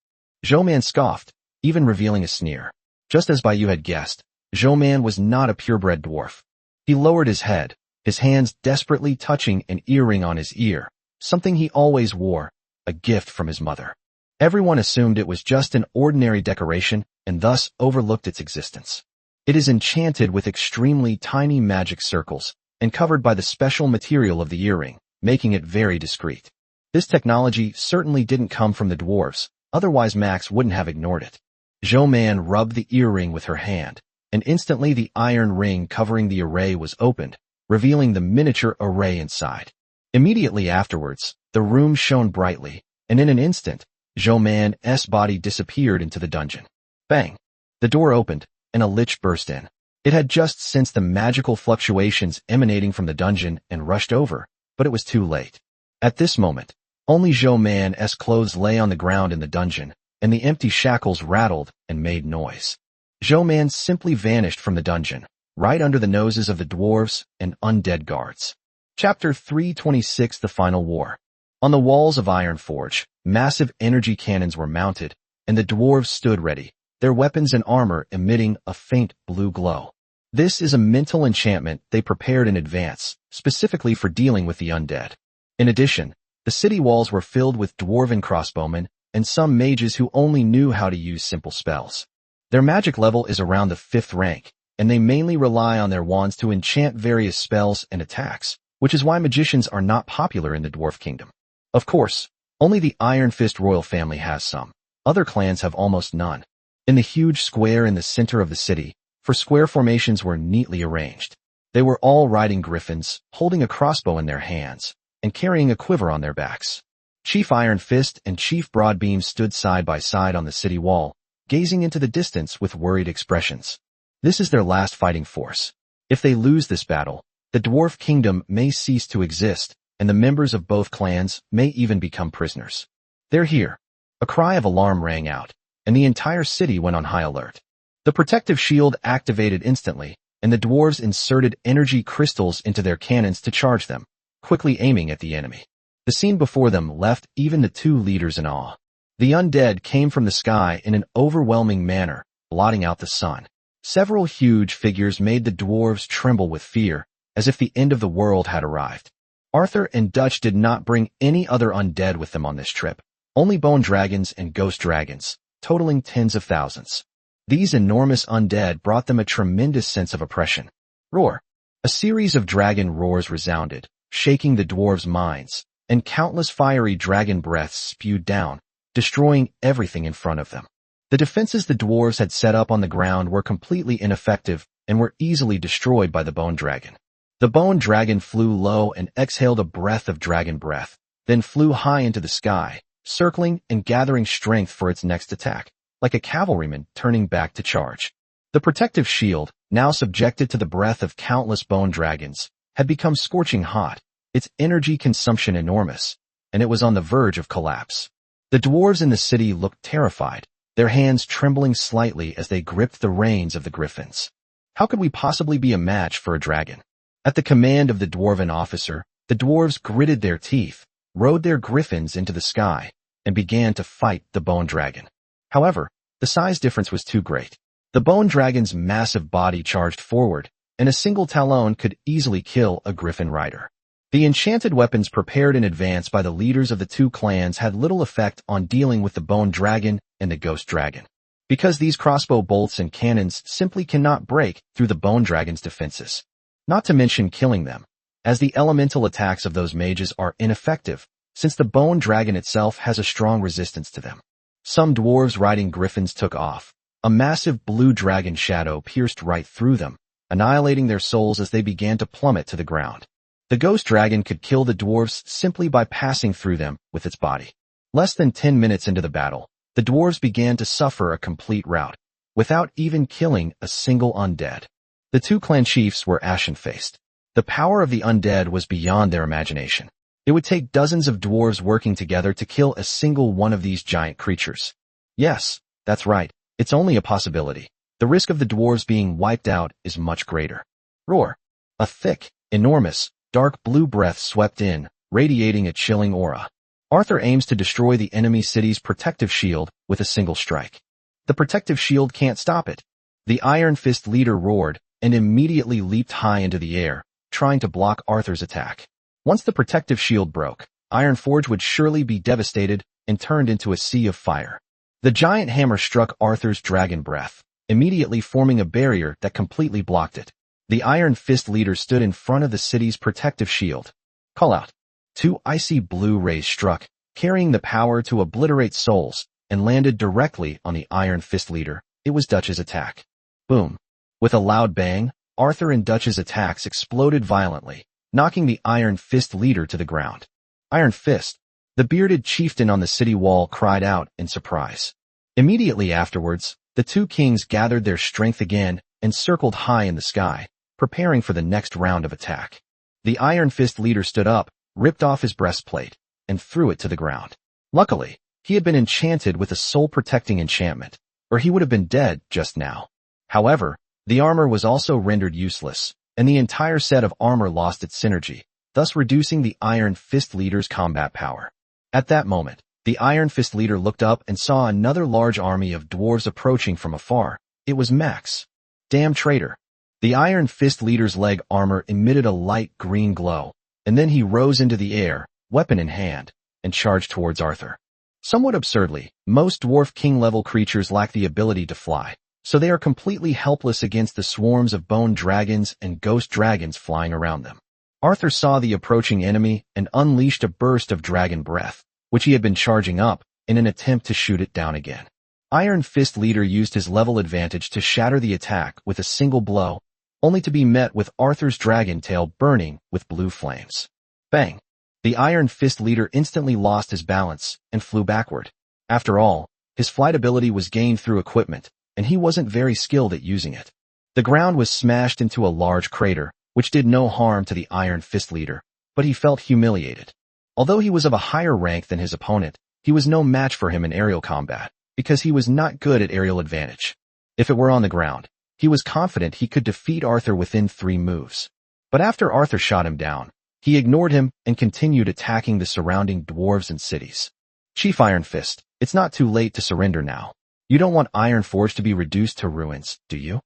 Zhou-Man scoffed, even revealing a sneer. Just as Baiyu had guessed, Zhou-Man was not a purebred dwarf. He lowered his head, his hands desperately touching an earring on his ear, something he always wore, a gift from his mother. Everyone assumed it was just an ordinary decoration and thus overlooked its existence. It is enchanted with extremely tiny magic circles and covered by the special material of the earring, making it very discreet. This technology certainly didn't come from the dwarves, otherwise Max wouldn't have ignored it. Zhou-Man rubbed the earring with her hand, and instantly the iron ring covering the array was opened, revealing the miniature array inside. Immediately afterwards, the room shone brightly, and in an instant, Zhou-Man's body disappeared into the dungeon. Bang! The door opened, and a lich burst in. It had just sensed the magical fluctuations emanating from the dungeon and rushed over, but it was too late. At this moment, only Zhou-Man's clothes lay on the ground in the dungeon, and the empty shackles rattled and made noise. Zhou-Man simply vanished from the dungeon, right under the noses of the dwarves and undead guards. Chapter 326: The Final War. On the walls of Ironforge, massive energy cannons were mounted, and the dwarves stood ready, their weapons and armor emitting a faint blue glow. This is a mental enchantment they prepared in advance, specifically for dealing with the undead. In addition, the city walls were filled with dwarven crossbowmen and some mages who only knew how to use simple spells. Their magic level is around the 5th rank, and they mainly rely on their wands to enchant various spells and attacks, which is why magicians are not popular in the Dwarf Kingdom. Of course, only the Iron Fist royal family has some. Other clans have almost none. In the huge square in the center of the city, square formations were neatly arranged. They were all riding griffins, holding a crossbow in their hands, and carrying a quiver on their backs. Chief Iron Fist and Chief Broadbeam stood side by side on the city wall, gazing into the distance with worried expressions. This is their last fighting force. If they lose this battle, the Dwarf Kingdom may cease to exist, and the members of both clans may even become prisoners. "They're here." A cry of alarm rang out, and the entire city went on high alert. The protective shield activated instantly, and the dwarves inserted energy crystals into their cannons to charge them, quickly aiming at the enemy. The scene before them left even the 2 leaders in awe. The undead came from the sky in an overwhelming manner, blotting out the sun. Several huge figures made the dwarves tremble with fear, as if the end of the world had arrived. Arthur and Dutch did not bring any other undead with them on this trip, only bone dragons and ghost dragons, totaling tens of thousands. These enormous undead brought them a tremendous sense of oppression. Roar! A series of dragon roars resounded, shaking the dwarves' minds, and countless fiery dragon breaths spewed down, destroying everything in front of them. The defenses the dwarves had set up on the ground were completely ineffective and were easily destroyed by the bone dragon. The bone dragon flew low and exhaled a breath of dragon breath, then flew high into the sky, circling and gathering strength for its next attack, like a cavalryman turning back to charge. The protective shield, now subjected to the breath of countless bone dragons, had become scorching hot, its energy consumption enormous, and it was on the verge of collapse. The dwarves in the city looked terrified, their hands trembling slightly as they gripped the reins of the griffins. How could we possibly be a match for a dragon? At the command of the dwarven officer, the dwarves gritted their teeth, rode their griffins into the sky, and began to fight the bone dragon. However, the size difference was too great. The bone dragon's massive body charged forward, and a single talon could easily kill a griffin rider. The enchanted weapons prepared in advance by the leaders of the two clans had little effect on dealing with the bone dragon and the ghost dragon, because these crossbow bolts and cannons simply cannot break through the bone dragon's defenses. Not to mention killing them, as the elemental attacks of those mages are ineffective, since the bone dragon itself has a strong resistance to them. Some dwarves riding griffins took off. A massive blue dragon shadow pierced right through them, annihilating their souls as they began to plummet to the ground. The ghost dragon could kill the dwarves simply by passing through them with its body. Less than 10 minutes into the battle, the dwarves began to suffer a complete rout, without even killing a single undead. The two clan chiefs were ashen-faced. The power of the undead was beyond their imagination. It would take dozens of dwarves working together to kill a single one of these giant creatures. Yes, that's right. It's only a possibility. The risk of the dwarves being wiped out is much greater. Roar! A thick, enormous, dark blue breath swept in, radiating a chilling aura. Arthur aims to destroy the enemy city's protective shield with a single strike. The protective shield can't stop it. The Iron Fist leader roared and immediately leaped high into the air, trying to block Arthur's attack. Once the protective shield broke, Ironforge would surely be devastated and turned into a sea of fire. The giant hammer struck Arthur's dragon breath, immediately forming a barrier that completely blocked it. The Iron Fist leader stood in front of the city's protective shield. Call out. Two icy blue rays struck, carrying the power to obliterate souls, and landed directly on the Iron Fist leader. It was Dutch's attack. Boom. With a loud bang, Arthur and Dutch's attacks exploded violently, knocking the Iron Fist leader to the ground. Iron Fist. The bearded chieftain on the city wall cried out in surprise. Immediately afterwards, the two kings gathered their strength again and circled high in the sky, preparing for the next round of attack. The Iron Fist leader stood up, ripped off his breastplate, and threw it to the ground. Luckily, he had been enchanted with a soul-protecting enchantment, or he would have been dead just now. However, the armor was also rendered useless, and the entire set of armor lost its synergy, thus reducing the Iron Fist leader's combat power. At that moment, the Iron Fist leader looked up and saw another large army of dwarves approaching from afar. It was Max. Damn traitor. The Iron Fist leader's leg armor emitted a light green glow, and then he rose into the air, weapon in hand, and charged towards Arthur. Somewhat absurdly, most dwarf king-level creatures lack the ability to fly, so they are completely helpless against the swarms of bone dragons and ghost dragons flying around them. Arthur saw the approaching enemy and unleashed a burst of dragon breath, which he had been charging up, in an attempt to shoot it down again. Iron Fist leader used his level advantage to shatter the attack with a single blow, only to be met with Arthur's dragon tail burning with blue flames. Bang! The Iron Fist leader instantly lost his balance and flew backward. After all, his flight ability was gained through equipment, and he wasn't very skilled at using it. The ground was smashed into a large crater, which did no harm to the Iron Fist leader, but he felt humiliated. Although he was of a higher rank than his opponent, he was no match for him in aerial combat, because he was not good at aerial advantage. If it were on the ground, he was confident he could defeat Arthur within 3 moves. But after Arthur shot him down, he ignored him and continued attacking the surrounding dwarves and cities. Chief Iron Fist, it's not too late to surrender now. You don't want Ironforge to be reduced to ruins, do you?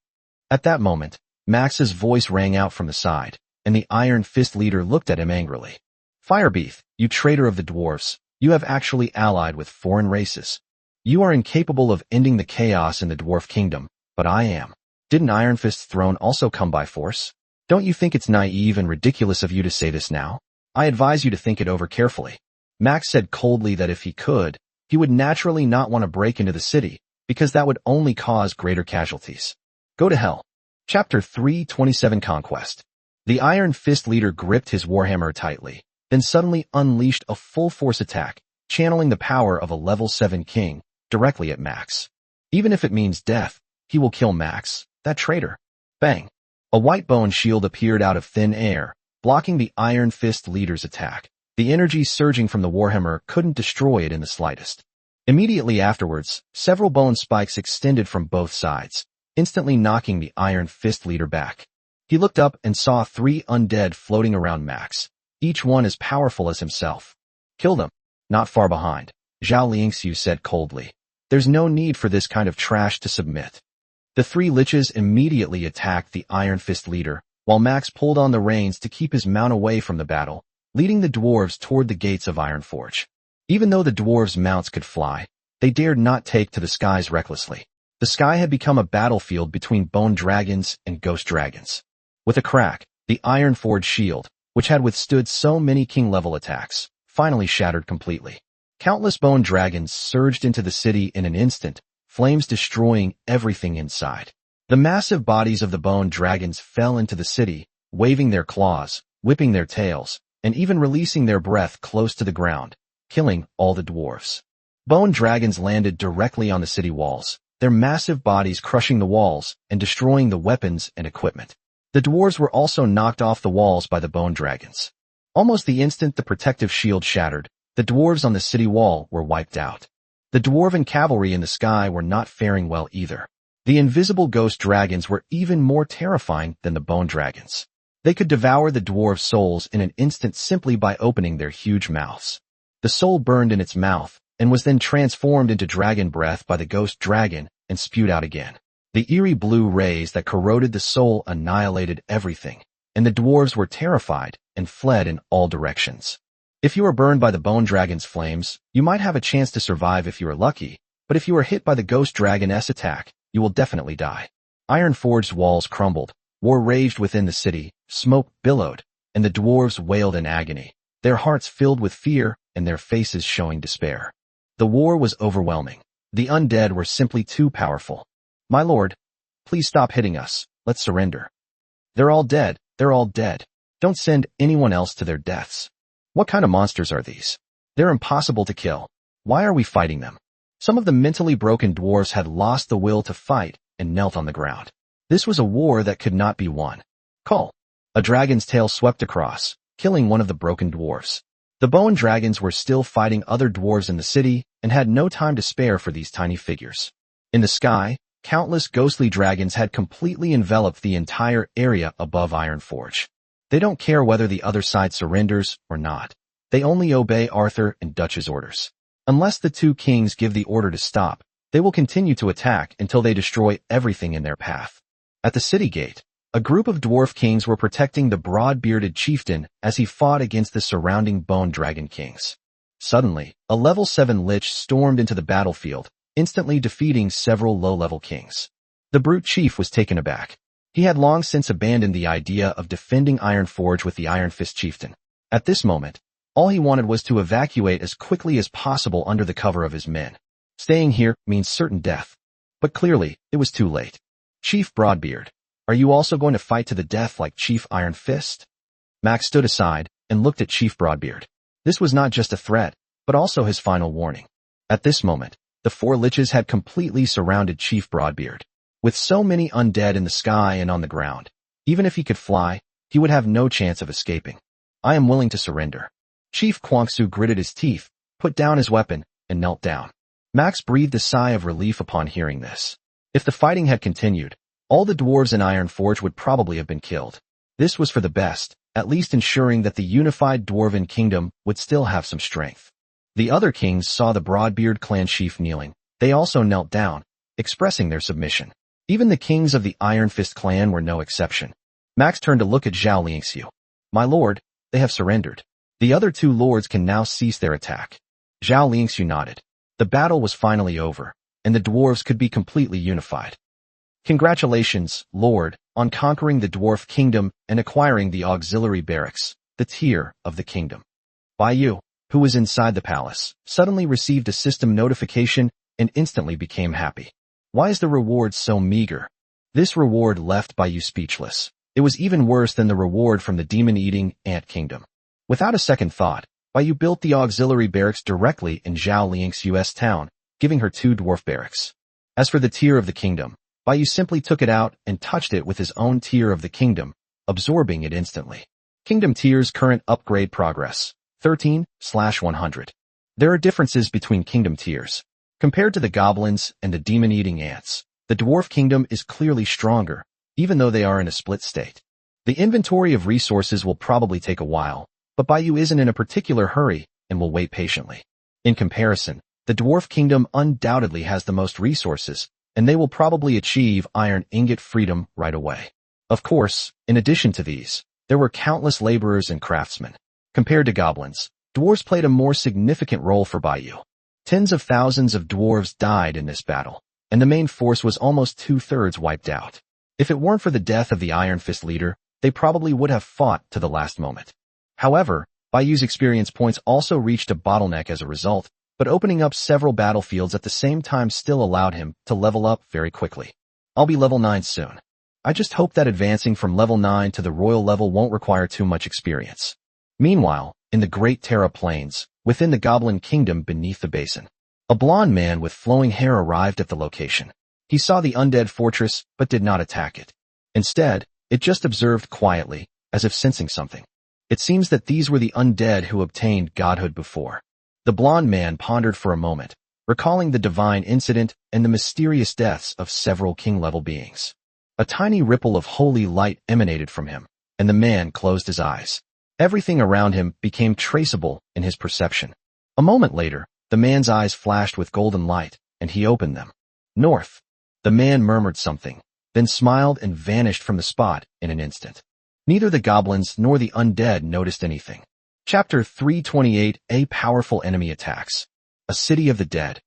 At that moment, Max's voice rang out from the side, and the Iron Fist leader looked at him angrily. Firebeath, you traitor of the dwarves, you have actually allied with foreign races. You are incapable of ending the chaos in the dwarf kingdom, but I am. Didn't Iron Fist's throne also come by force? Don't you think it's naive and ridiculous of you to say this now? I advise you to think it over carefully. Max said coldly that if he could, He would naturally not want to break into the city, because that would only cause greater casualties. Go to hell. Chapter 327 Conquest. The Iron Fist leader gripped his warhammer tightly, then suddenly unleashed a full-force attack, channeling the power of a level 7 king directly at Max. Even if it means death, he will kill Max, that traitor. Bang! A white bone shield appeared out of thin air, blocking the Iron Fist leader's attack. The energy surging from the warhammer couldn't destroy it in the slightest. Immediately afterwards, several bone spikes extended from both sides, instantly knocking the Iron Fist leader back. He looked up and saw 3 undead floating around Max, each one as powerful as himself. Kill them. Not far behind, Zhao Lingxiu said coldly. There's no need for this kind of trash to submit. The 3 liches immediately attacked the Iron Fist leader, while Max pulled on the reins to keep his mount away from the battle, leading the dwarves toward the gates of Ironforge. Even though the dwarves' mounts could fly, they dared not take to the skies recklessly. The sky had become a battlefield between bone dragons and ghost dragons. With a crack, the Ironforge shield, which had withstood so many king-level attacks, finally shattered completely. Countless bone dragons surged into the city in an instant, flames destroying everything inside. The massive bodies of the bone dragons fell into the city, waving their claws, whipping their tails, and even releasing their breath close to the ground, killing all the dwarves. Bone dragons landed directly on the city walls, their massive bodies crushing the walls and destroying the weapons and equipment. The dwarves were also knocked off the walls by the bone dragons. Almost the instant the protective shield shattered, the dwarves on the city wall were wiped out. The dwarven cavalry in the sky were not faring well either. The invisible ghost dragons were even more terrifying than the bone dragons. They could devour the dwarves' souls in an instant simply by opening their huge mouths. The soul burned in its mouth, and was then transformed into dragon breath by the ghost dragon and spewed out again. The eerie blue rays that corroded the soul annihilated everything, and the dwarves were terrified and fled in all directions. If you are burned by the bone dragon's flames, you might have a chance to survive if you are lucky, but if you are hit by the ghost dragon's attack, you will definitely die. Ironforge's walls crumbled, war raged within the city, smoke billowed, and the dwarves wailed in agony, their hearts filled with fear and their faces showing despair. The war was overwhelming. The undead were simply too powerful. My lord, please stop hitting us. Let's surrender. They're all dead. They're all dead. Don't send anyone else to their deaths. What kind of monsters are these? They're impossible to kill. Why are we fighting them? Some of the mentally broken dwarves had lost the will to fight and knelt on the ground. This was a war that could not be won. Call. A dragon's tail swept across, killing one of the broken dwarves. The bone dragons were still fighting other dwarves in the city and had no time to spare for these tiny figures. In the sky, countless ghostly dragons had completely enveloped the entire area above Ironforge. They don't care whether the other side surrenders or not. They only obey Arthur and Dutch's orders. Unless the 2 kings give the order to stop, they will continue to attack until they destroy everything in their path. At the city gate, a group of dwarf kings were protecting the broad-bearded chieftain as he fought against the surrounding bone dragon kings. Suddenly, a level 7 lich stormed into the battlefield, instantly defeating several low-level kings. The brute chief was taken aback. He had long since abandoned the idea of defending Ironforge with the Iron Fist chieftain. At this moment, all he wanted was to evacuate as quickly as possible under the cover of his men. Staying here means certain death. But clearly, it was too late. Chief Broadbeard, are you also going to fight to the death like Chief Iron Fist? Max stood aside and looked at Chief Broadbeard. This was not just a threat, but also his final warning. At this moment, the 4 liches had completely surrounded Chief Broadbeard. With so many undead in the sky and on the ground, even if he could fly, he would have no chance of escaping. I am willing to surrender. Chief Kwangsu gritted his teeth, put down his weapon, and knelt down. Max breathed a sigh of relief upon hearing this. If the fighting had continued, all the dwarves in Ironforge would probably have been killed. This was for the best, at least ensuring that the unified dwarven kingdom would still have some strength. The other kings saw the Broadbeard clan chief kneeling. They also knelt down, expressing their submission. Even the kings of the Iron Fist clan were no exception. Max turned to look at Zhao Lingxiu. My lord, they have surrendered. The other 2 lords can now cease their attack. Zhao Lingxiu nodded. The battle was finally over, and the dwarves could be completely unified. Congratulations, Lord, on conquering the dwarf kingdom and acquiring the auxiliary barracks, the tier of the kingdom. By you. who was inside the palace, suddenly received a system notification and instantly became happy. Why is the reward so meager? This reward left Baiyu speechless. It was even worse than the reward from the demon-eating ant kingdom. Without a second thought, Baiyu built the auxiliary barracks directly in Zhao Liang's U.S. town, giving her 2 dwarf barracks. As for the tier of the kingdom, Baiyu simply took it out and touched it with his own tier of the kingdom, absorbing it instantly. Kingdom tier's current upgrade progress, 13/100. There are differences between kingdom tiers. Compared to the goblins and the demon-eating ants, the dwarf kingdom is clearly stronger, even though they are in a split state. The inventory of resources will probably take a while, but Baiyu isn't in a particular hurry and will wait patiently. In comparison, the dwarf kingdom undoubtedly has the most resources, and they will probably achieve iron ingot freedom right away. Of course, in addition to these, there were countless laborers and craftsmen. Compared to goblins, dwarves played a more significant role for Baiyu. Tens of thousands of dwarves died in this battle, and the main force was almost 2/3 wiped out. If it weren't for the death of the Iron Fist leader, they probably would have fought to the last moment. However, Baiyu's experience points also reached a bottleneck as a result, but opening up several battlefields at the same time still allowed him to level up very quickly. I'll be level 9 soon. I just hope that advancing from level 9 to the royal level won't require too much experience. Meanwhile, in the Great Terra Plains, within the Goblin Kingdom beneath the basin, a blond man with flowing hair arrived at the location. He saw the undead fortress, but did not attack it. Instead, it just observed quietly, as if sensing something. It seems that these were the undead who obtained godhood before. The blond man pondered for a moment, recalling the divine incident and the mysterious deaths of several king-level beings. A tiny ripple of holy light emanated from him, and the man closed his eyes. Everything around him became traceable in his perception. A moment later, the man's eyes flashed with golden light, and he opened them. North. The man murmured something, then smiled and vanished from the spot in an instant. Neither the goblins nor the undead noticed anything. Chapter 328: A Powerful Enemy Attacks. A City of the Dead.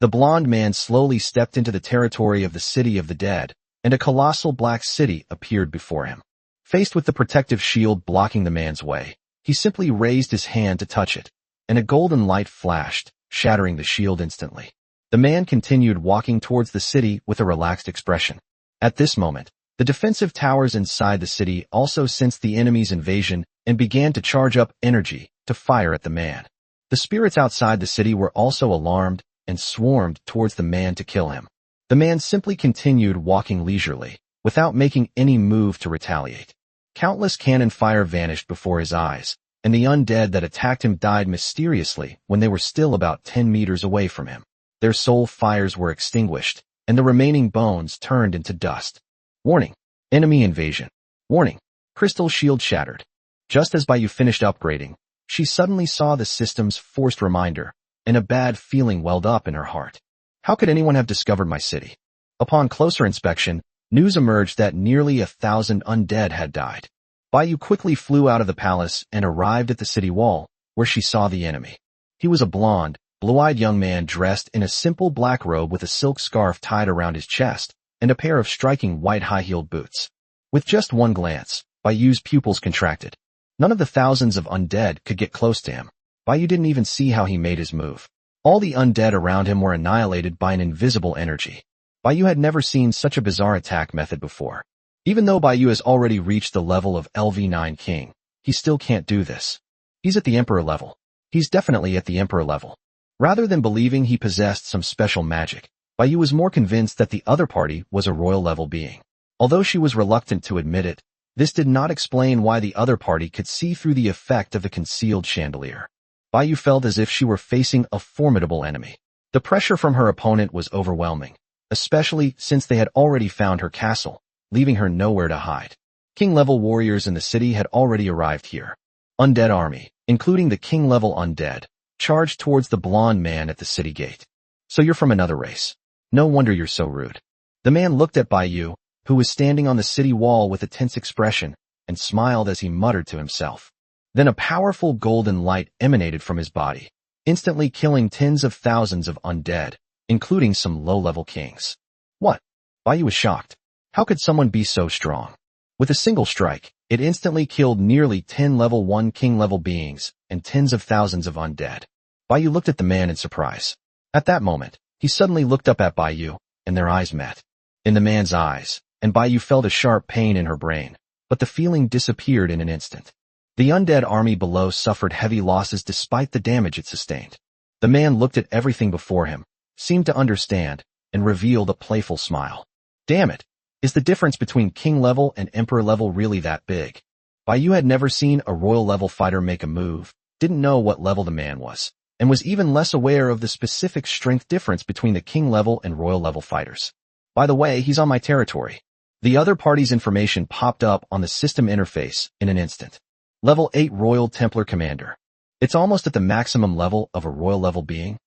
The blond man slowly stepped into the territory of the City of the Dead, and a colossal black city appeared before him. Faced with the protective shield blocking the man's way, he simply raised his hand to touch it, and a golden light flashed, shattering the shield instantly. The man continued walking towards the city with a relaxed expression. At this moment, the defensive towers inside the city also sensed the enemy's invasion and began to charge up energy to fire at the man. The spirits outside the city were also alarmed and swarmed towards the man to kill him. The man simply continued walking leisurely, without making any move to retaliate. Countless cannon fire vanished before his eyes, and the undead that attacked him died mysteriously when they were still about 10 meters away from him. Their soul fires were extinguished, and the remaining bones turned into dust. Warning. Enemy invasion. Warning. Crystal shield shattered. Just as Baiyu finished upgrading, she suddenly saw the system's forced reminder, and a bad feeling welled up in her heart. How could anyone have discovered my city? Upon closer inspection, news emerged that nearly 1,000 undead had died. Baiyu quickly flew out of the palace and arrived at the city wall, where she saw the enemy. He was a blonde, blue-eyed young man dressed in a simple black robe with a silk scarf tied around his chest and a pair of striking white high-heeled boots. With just one glance, Baiyu's pupils contracted. None of the thousands of undead could get close to him. Baiyu didn't even see how he made his move. All the undead around him were annihilated by an invisible energy. Baiyu had never seen such a bizarre attack method before. Even though Baiyu has already reached the level of LV9 King, he still can't do this. He's at the Emperor level. He's definitely at the Emperor level. Rather than believing he possessed some special magic, Baiyu was more convinced that the other party was a royal level being. Although she was reluctant to admit it, this did not explain why the other party could see through the effect of the concealed chandelier. Baiyu felt as if she were facing a formidable enemy. The pressure from her opponent was overwhelming, especially since they had already found her castle, leaving her nowhere to hide. King-level warriors in the city had already arrived here. Undead army, including the king-level undead, charged towards the blonde man at the city gate. So you're from another race. No wonder you're so rude. The man looked at Baiyu, who was standing on the city wall with a tense expression, and smiled as he muttered to himself. Then a powerful golden light emanated from his body, instantly killing tens of thousands of undead, including some low-level kings. What? Baiyu was shocked. How could someone be so strong? With a single strike, It instantly killed nearly 10 level 1 king level beings and tens of thousands of undead. Baiyu looked at the man in surprise. At that moment, he suddenly looked up at Baiyu, and their eyes met. In the man's eyes, and Baiyu felt a sharp pain in her brain, but the feeling disappeared in an instant. The undead army below suffered heavy losses despite the damage it sustained. The man looked at everything before him, seemed to understand, and revealed a playful smile. Damn it! Is the difference between king level and emperor level really that big? Baiyu had never seen a royal level fighter make a move, didn't know what level the man was, and was even less aware of the specific strength difference between the king level and royal level fighters. By the way, he's on my territory. The other party's information popped up on the system interface in an instant. Level 8 Royal Templar Commander. It's almost at the maximum level of a royal level being.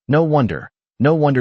No wonder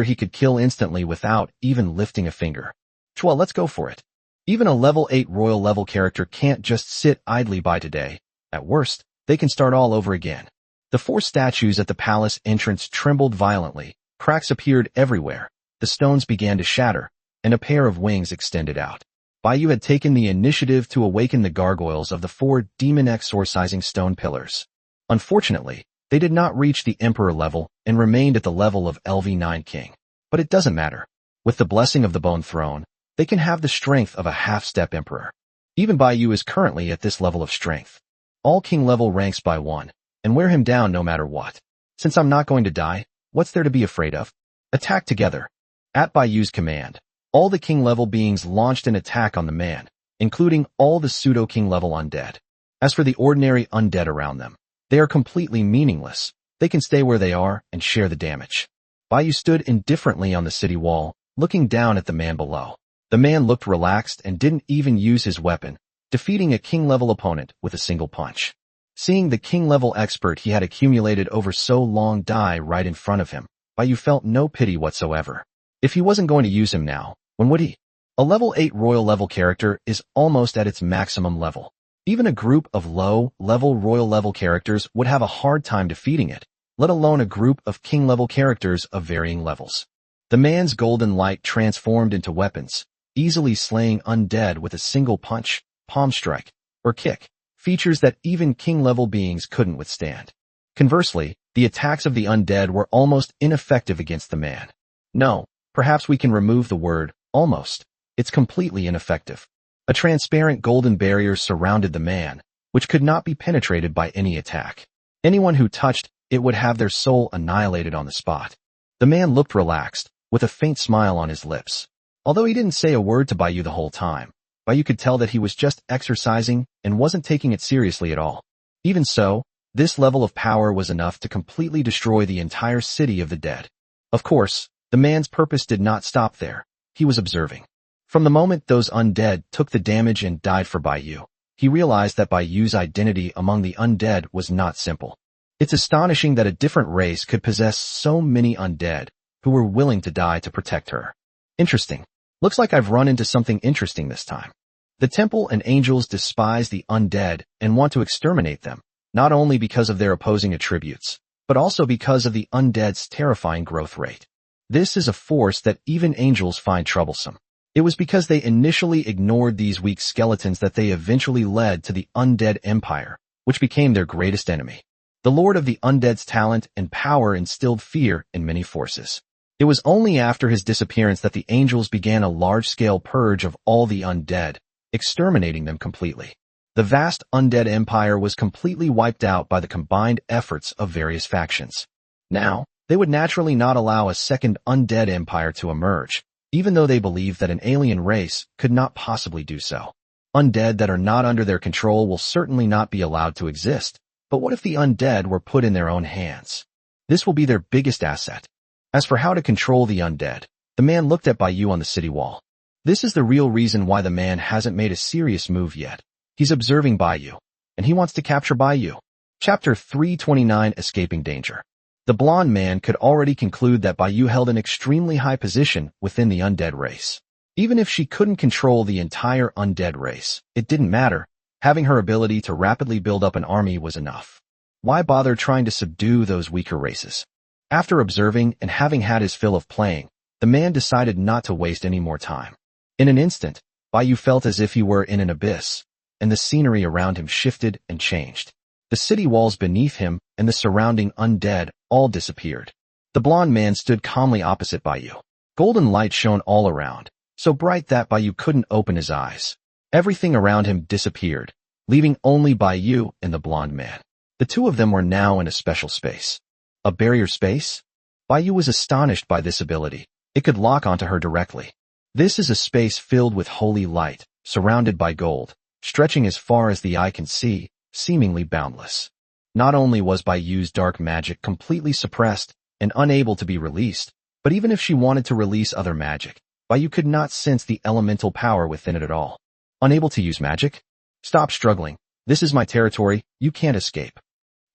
he could kill instantly without even lifting a finger. Well, let's go for it. Even a level 8 royal level character can't just sit idly by today. At worst, they can start all over again. The 4 statues at the palace entrance trembled violently, cracks appeared everywhere, the stones began to shatter, and a pair of wings extended out. Baiyu had taken the initiative to awaken the gargoyles of the 4 demon exorcising stone pillars. Unfortunately, they did not reach the emperor level and remained at the level of LV9 king. But it doesn't matter. With the blessing of the Bone Throne, they can have the strength of a half-step emperor. Even Baiyu is currently at this level of strength. All king level ranks by 1, and wear him down no matter what. Since I'm not going to die, what's there to be afraid of? Attack together. At Baiyu's command, all the king level beings launched an attack on the man, including all the pseudo-king level undead. As for the ordinary undead around them, they are completely meaningless. They can stay where they are and share the damage. Baiyu stood indifferently on the city wall, looking down at the man below. The man looked relaxed and didn't even use his weapon, defeating a king-level opponent with a single punch. Seeing the king-level expert he had accumulated over so long die right in front of him, Baiyu felt no pity whatsoever. If he wasn't going to use him now, when would he? A level 8 royal level character is almost at its maximum level. Even a group of low-level royal level characters would have a hard time defeating it, let alone a group of king-level characters of varying levels. The man's golden light transformed into weapons, easily slaying undead with a single punch, palm strike, or kick, features that even king-level beings couldn't withstand. Conversely, the attacks of the undead were almost ineffective against the man. No, perhaps we can remove the word almost. It's completely ineffective. A transparent golden barrier surrounded the man, which could not be penetrated by any attack. Anyone who touched it would have their soul annihilated on the spot. The man looked relaxed, with a faint smile on his lips. Although he didn't say a word to Baiyu the whole time, Baiyu could tell that he was just exercising and wasn't taking it seriously at all. Even so, this level of power was enough to completely destroy the entire city of the dead. Of course, the man's purpose did not stop there. He was observing. From the moment those undead took the damage and died for Baiyu, he realized that Baiyu's identity among the undead was not simple. It's astonishing that a different race could possess so many undead who were willing to die to protect her. Interesting. Looks like I've run into something interesting this time. The temple and angels despise the undead and want to exterminate them, not only because of their opposing attributes, but also because of the undead's terrifying growth rate. This is a force that even angels find troublesome. It was because they initially ignored these weak skeletons that they eventually led to the Undead Empire, which became their greatest enemy. The Lord of the Undead's talent and power instilled fear in many forces. It was only after his disappearance that the angels began a large-scale purge of all the undead, exterminating them completely. The vast undead empire was completely wiped out by the combined efforts of various factions. Now, they would naturally not allow a second undead empire to emerge, even though they believed that an alien race could not possibly do so. Undead that are not under their control will certainly not be allowed to exist, but what if the undead were put in their own hands? This will be their biggest asset. As for how to control the undead, the man looked at Baiyu on the city wall. This is the real reason why the man hasn't made a serious move yet. He's observing Baiyu, and he wants to capture Baiyu. Chapter 329 Escaping Danger. The blonde man could already conclude that Baiyu held an extremely high position within the undead race. Even if she couldn't control the entire undead race, it didn't matter. Having her ability to rapidly build up an army was enough. Why bother trying to subdue those weaker races? After observing and having had his fill of playing, the man decided not to waste any more time. In an instant, Baiyu felt as if he were in an abyss. and the scenery around him shifted and changed. The city walls beneath him and the surrounding undead all disappeared. The blond man stood calmly opposite Baiyu. Golden light shone all around, so bright that Baiyu couldn't open his eyes. Everything around him disappeared, leaving only Baiyu and the blond man. The two of them were now in a special space. A barrier space? Baiyu was astonished by this ability. It could lock onto her directly. This is a space filled with holy light, surrounded by gold, stretching as far as the eye can see, seemingly boundless. Not only was Baiyu's dark magic completely suppressed and unable to be released, but even if she wanted to release other magic, Baiyu could not sense the elemental power within it at all. Unable to use magic? Stop struggling. This is my territory, you can't escape.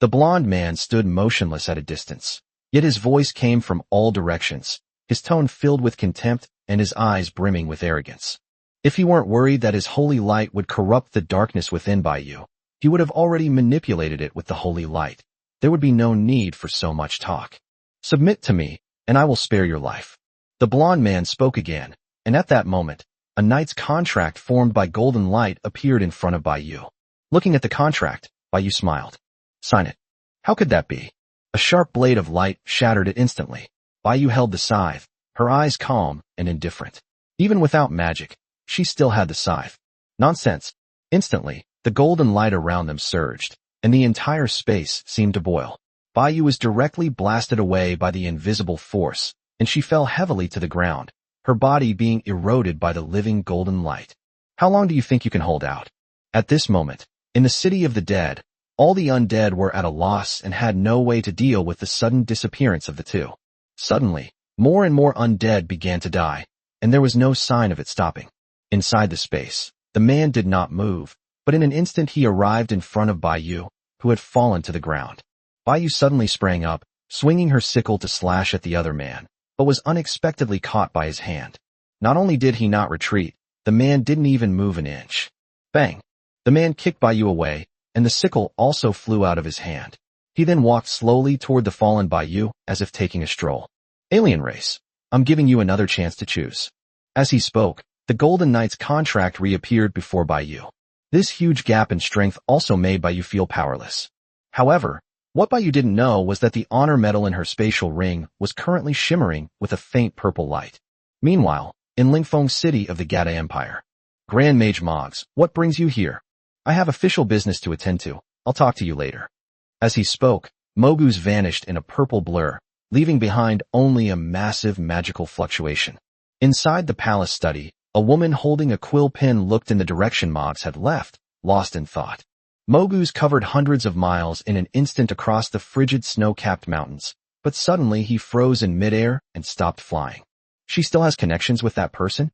The blond man stood motionless at a distance, yet his voice came from all directions, his tone filled with contempt and his eyes brimming with arrogance. If he weren't worried that his holy light would corrupt the darkness within Baiyu, he would have already manipulated it with the holy light. There would be no need for so much talk. Submit to me, and I will spare your life. The blond man spoke again, and at that moment, a knight's contract formed by golden light appeared in front of Baiyu. Looking at the contract, Baiyu smiled. Sign it. How could that be? A sharp blade of light shattered it instantly. Baiyu held the scythe, her eyes calm and indifferent. Even without magic, she still had the scythe. Nonsense. Instantly, the golden light around them surged, and the entire space seemed to boil. Baiyu was directly blasted away by the invisible force, and she fell heavily to the ground, her body being eroded by the living golden light. How long do you think you can hold out? At this moment, in the city of the dead, all the undead were at a loss and had no way to deal with the sudden disappearance of the two. Suddenly, more and more undead began to die, and there was no sign of it stopping. Inside the space, the man did not move, but in an instant he arrived in front of Baiyu, who had fallen to the ground. Baiyu suddenly sprang up, swinging her sickle to slash at the other man, but was unexpectedly caught by his hand. Not only did he not retreat, the man didn't even move an inch. Bang! The man kicked Baiyu away, and the sickle also flew out of his hand. He then walked slowly toward the fallen Baiyu, as if taking a stroll. Alien race, I'm giving you another chance to choose. As he spoke, the Golden Knight's contract reappeared before Baiyu. This huge gap in strength also made Baiyu feel powerless. However, what Baiyu didn't know was that the honor medal in her spatial ring was currently shimmering with a faint purple light. Meanwhile, in Lingfeng City of the Gata Empire, Grand Mage Moggs, what brings you here? I have official business to attend to. I'll talk to you later. As he spoke, Mogu's vanished in a purple blur, leaving behind only a massive magical fluctuation. Inside the palace study, a woman holding a quill pen looked in the direction Moggs had left, lost in thought. Mogu's covered hundreds of miles in an instant across the frigid snow-capped mountains, but suddenly he froze in midair and stopped flying. She still has connections with that person?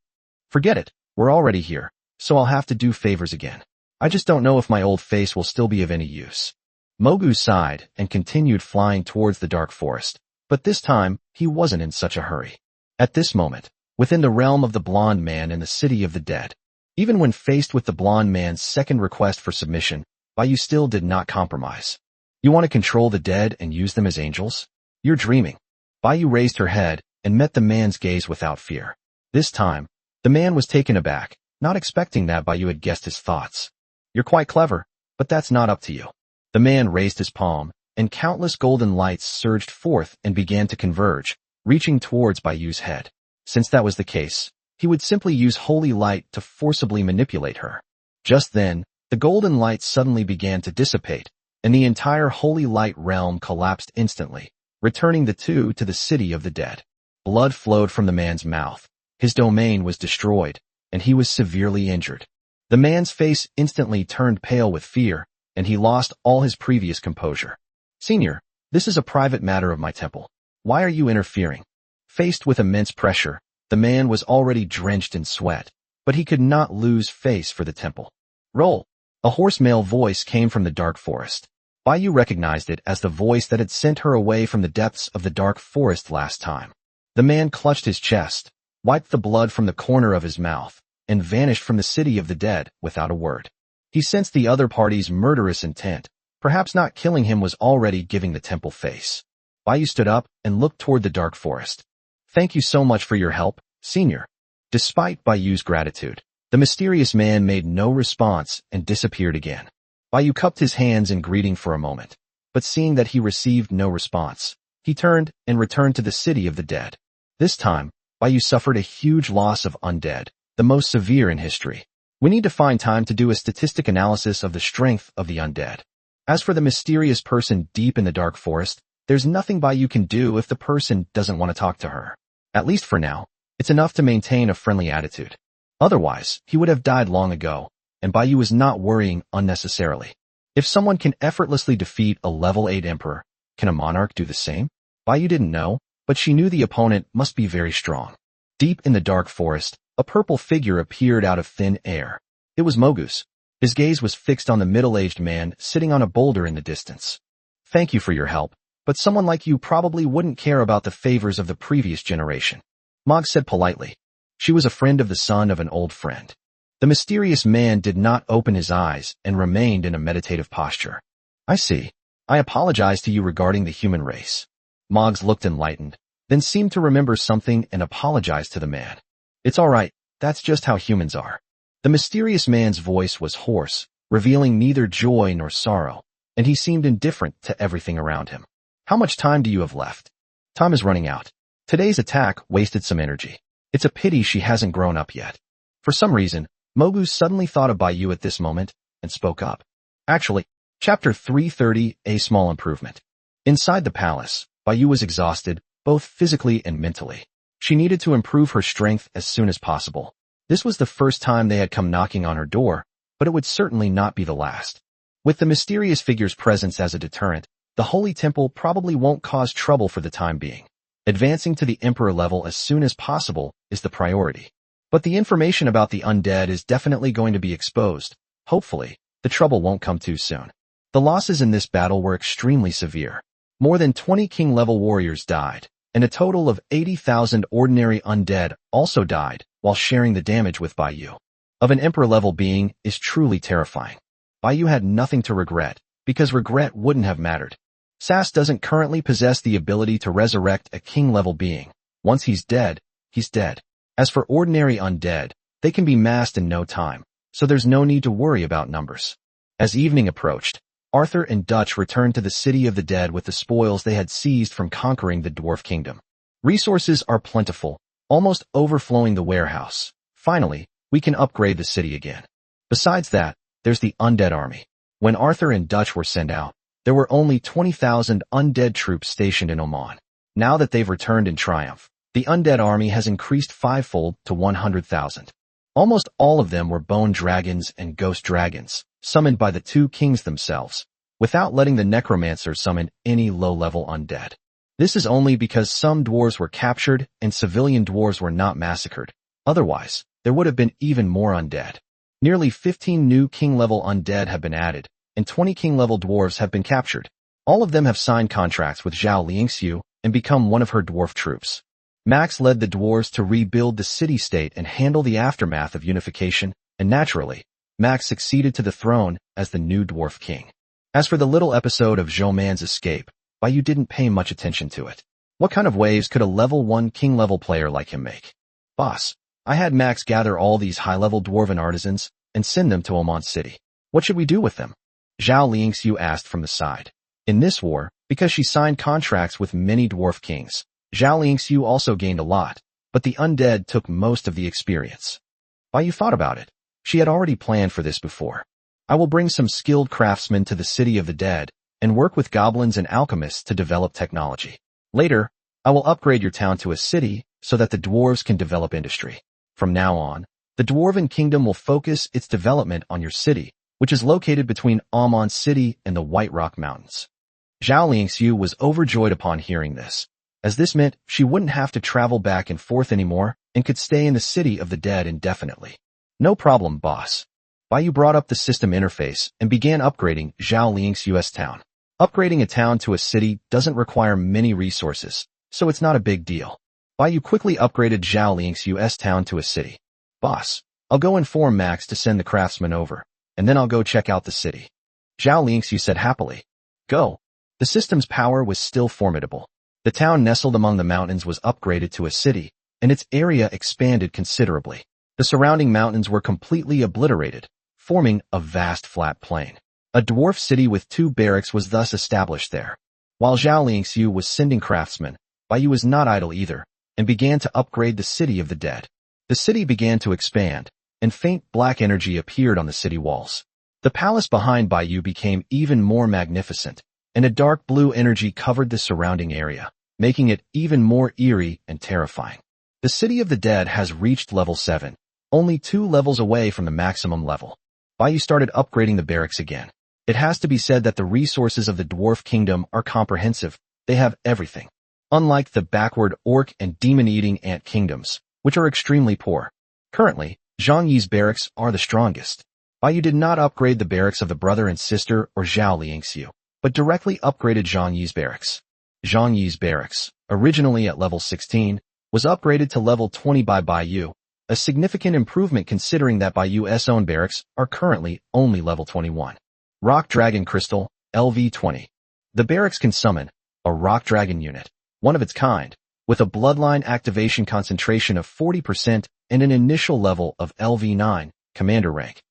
Forget it, we're already here, so I'll have to do favors again. I just don't know if my old face will still be of any use. Mogu sighed and continued flying towards the dark forest, but this time he wasn't in such a hurry. At this moment, within the realm of the blonde man in the city of the dead, even when faced with the blonde man's second request for submission, Baiyu still did not compromise. You want to control the dead and use them as angels? You're dreaming. Baiyu raised her head and met the man's gaze without fear. This time, the man was taken aback, not expecting that Baiyu had guessed his thoughts. You're quite clever, but that's not up to you. The man raised his palm, and countless golden lights surged forth and began to converge, reaching towards Baiyu's head. Since that was the case, he would simply use holy light to forcibly manipulate her. Just then, the golden light suddenly began to dissipate, and the entire holy light realm collapsed instantly, returning the two to the city of the dead. Blood flowed from the man's mouth. His domain was destroyed, and he was severely injured. The man's face instantly turned pale with fear, and he lost all his previous composure. Senior, this is a private matter of my temple. Why are you interfering? Faced with immense pressure, the man was already drenched in sweat, but he could not lose face for the temple. Roll! A hoarse male voice came from the dark forest. Baiyu recognized it as the voice that had sent her away from the depths of the dark forest last time. The man clutched his chest, wiped the blood from the corner of his mouth, and vanished from the city of the dead without a word. He sensed the other party's murderous intent. Perhaps not killing him was already giving the temple face. Baiyu stood up and looked toward the dark forest. Thank you so much for your help, Senior. Despite Baiyu's gratitude, The mysterious man made no response and disappeared again. Bayu cupped his hands in greeting for a moment, but seeing that he received no response, he turned and returned to the city of the dead. This time, Bayu suffered a huge loss of undead, the most severe in history. We need to find time to do a statistic analysis of the strength of the undead. As for the mysterious person deep in the dark forest, there's nothing Bayu can do if the person doesn't want to talk to her. At least for now, it's enough to maintain a friendly attitude. Otherwise, he would have died long ago, and Bayu is not worrying unnecessarily. If someone can effortlessly defeat a level 8 emperor, can a monarch do the same? Bayu didn't know, but she knew the opponent must be very strong. Deep in the dark forest, a purple figure appeared out of thin air. It was Mogus. His gaze was fixed on the middle-aged man sitting on a boulder in the distance. Thank you for your help, but someone like you probably wouldn't care about the favors of the previous generation. Mog said politely. She was a friend of the son of an old friend. The mysterious man did not open his eyes and remained in a meditative posture. I see. I apologize to you regarding the human race. Moggs looked enlightened, then seemed to remember something and apologized to the man. It's all right, that's just how humans are. The mysterious man's voice was hoarse, revealing neither joy nor sorrow, and he seemed indifferent to everything around him. How much time do you have left? Time is running out. Today's attack wasted some energy. It's a pity she hasn't grown up yet. For some reason, Mogu suddenly thought of Bayu at this moment and spoke up. Actually, Chapter 330, A Small Improvement. Inside the palace, Bayu was exhausted, both physically and mentally. She needed to improve her strength as soon as possible. This was the first time they had come knocking on her door, but it would certainly not be the last. With the mysterious figure's presence as a deterrent, the Holy Temple probably won't cause trouble for the time being. Advancing to the Emperor level as soon as possible is the priority. But the information about the undead is definitely going to be exposed. Hopefully, the trouble won't come too soon. The losses in this battle were extremely severe. More than 20 king-level warriors died, and a total of 80,000 ordinary undead also died while sharing the damage with Bayu. Of an Emperor-level being is truly terrifying. Bayu had nothing to regret, because regret wouldn't have mattered. Sas doesn't currently possess the ability to resurrect a king-level being. Once he's dead, he's dead. As for ordinary undead, they can be massed in no time, so there's no need to worry about numbers. As evening approached, Arthur and Dutch returned to the city of the dead with the spoils they had seized from conquering the Dwarf Kingdom. Resources are plentiful, almost overflowing the warehouse. Finally, we can upgrade the city again. Besides that, there's the undead army. When Arthur and Dutch were sent out, there were only 20,000 undead troops stationed in Oman. Now that they've returned in triumph, the undead army has increased fivefold to 100,000. Almost all of them were bone dragons and ghost dragons, summoned by the two kings themselves, without letting the necromancer summon any low-level undead. This is only because some dwarves were captured and civilian dwarves were not massacred. Otherwise, there would have been even more undead. Nearly 15 new king-level undead have been added, and 20 king-level dwarves have been captured. All of them have signed contracts with Zhao Liangxiu and become one of her dwarf troops. Max led the dwarves to rebuild the city-state and handle the aftermath of unification, and naturally, Max succeeded to the throne as the new dwarf king. As for the little episode of Zhou Man's escape, Bayu didn't pay much attention to it. What kind of waves could a level 1 king-level player like him make? Boss, I had Max gather all these high-level dwarven artisans and send them to Oman City. What should we do with them? Zhao Liangxiu asked from the side. In this war, because she signed contracts with many dwarf kings, Zhao Liangxiu also gained a lot, but the undead took most of the experience. Bayu thought about it. She had already planned for this before. I will bring some skilled craftsmen to the city of the dead and work with goblins and alchemists to develop technology. Later, I will upgrade your town to a city so that the dwarves can develop industry. From now on, the Dwarven Kingdom will focus its development on your city, which is located between Oman City and the White Rock Mountains. Zhao Liangxiu was overjoyed upon hearing this, as this meant she wouldn't have to travel back and forth anymore and could stay in the city of the dead indefinitely. No problem, boss. Bayu brought up the system interface and began upgrading Zhao Liangxiu's town. Upgrading a town to a city doesn't require many resources, so it's not a big deal. Bayu quickly upgraded Zhao Liangxiu's town to a city. Boss, I'll go inform Max to send the craftsman over, and then I'll go check out the city. Zhao Liangxiu said happily. Go. The system's power was still formidable. The town nestled among the mountains was upgraded to a city, and its area expanded considerably. The surrounding mountains were completely obliterated, forming a vast flat plain. A dwarf city with 2 barracks was thus established there. While Zhao Lingxiu was sending craftsmen, Baiyu was not idle either, and began to upgrade the city of the dead. The city began to expand, and faint black energy appeared on the city walls. The palace behind Baiyu became even more magnificent, and a dark blue energy covered the surrounding area, making it even more eerie and terrifying. The city of the dead has reached level 7, only 2 levels away from the maximum level. Baiyu started upgrading the barracks again. It has to be said that the resources of the dwarf kingdom are comprehensive. They have everything. Unlike the backward orc and demon-eating ant kingdoms, which are extremely poor. Currently, Zhang Yi's barracks are the strongest. Baiyu did not upgrade the barracks of the brother and sister or Zhao Lingxiu, but directly upgraded Zhang Yi's barracks. Zhang Yi's barracks, originally at level 16, was upgraded to level 20 by Baiyu, a significant improvement considering that Baiyu's own barracks are currently only level 21. Rock Dragon Crystal, LV-20. The barracks can summon a Rock Dragon unit, one of its kind, with a bloodline activation concentration of 40% and an initial level of LV-9, commander rank.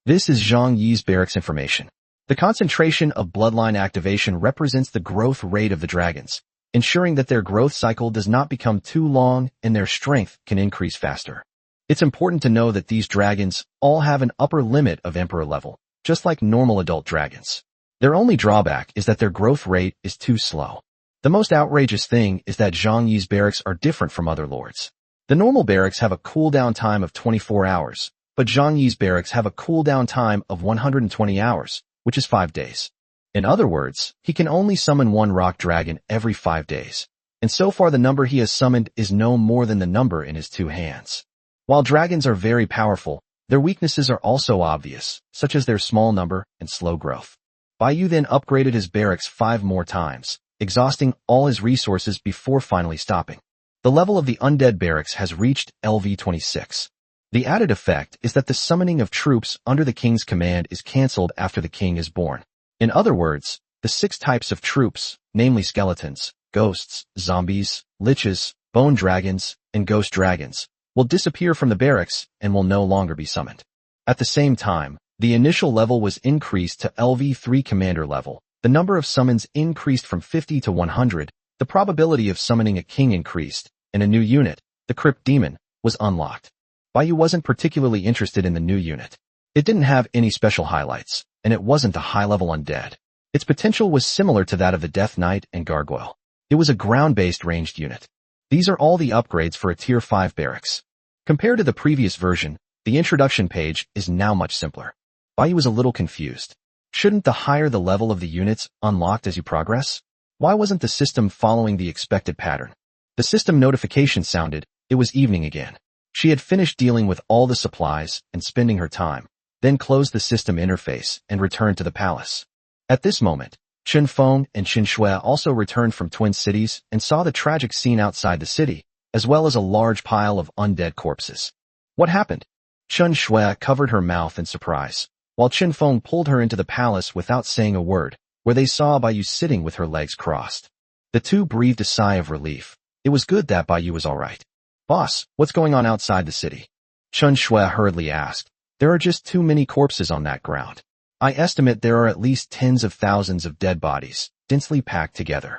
This is Zhang Yi's barracks information. The concentration of bloodline activation represents the growth rate of the dragons, ensuring that their growth cycle does not become too long and their strength can increase faster. It's important to know that these dragons all have an upper limit of Emperor level, just like normal adult dragons. Their only drawback is that their growth rate is too slow. The most outrageous thing is that Zhang Yi's barracks are different from other lords. The normal barracks have a cooldown time of 24 hours, but Zhang Yi's barracks have a cooldown time of 120 hours, which is 5 days. In other words, he can only summon 1 rock dragon every 5 days, and so far the number he has summoned is no more than the number in his 2 hands. While dragons are very powerful, their weaknesses are also obvious, such as their small number and slow growth. Baiyu then upgraded his barracks 5 more times, exhausting all his resources before finally stopping. The level of the undead barracks has reached LV-26. The added effect is that the summoning of troops under the king's command is cancelled after the king is born. In other words, the 6 types of troops, namely skeletons, ghosts, zombies, liches, bone dragons, and ghost dragons, will disappear from the barracks and will no longer be summoned. At the same time, the initial level was increased to LV-3 commander level. The number of summons increased from 50 to 100, the probability of summoning a king increased, and a new unit, the Crypt Demon, was unlocked. Baiyu wasn't particularly interested in the new unit. It didn't have any special highlights, and it wasn't a high-level undead. Its potential was similar to that of the Death Knight and Gargoyle. It was a ground-based ranged unit. These are all the upgrades for a Tier 5 barracks. Compared to the previous version, the introduction page is now much simpler. Baiyu was a little confused. Shouldn't the higher the level of the units unlocked as you progress? Why wasn't the system following the expected pattern? The system notification sounded. It was evening again. She had finished dealing with all the supplies and spending her time, then closed the system interface and returned to the palace. At this moment, Chen Feng and Qin Shui also returned from Twin Cities and saw the tragic scene outside the city, as well as a large pile of undead corpses. What happened? Chen Shui covered her mouth in surprise, while Qin Feng pulled her into the palace without saying a word, where they saw Baiyu sitting with her legs crossed. The two breathed a sigh of relief. It was good that Baiyu was all right. Boss, what's going on outside the city? Chen Shui hurriedly asked. There are just too many corpses on that ground. I estimate there are at least tens of thousands of dead bodies, densely packed together.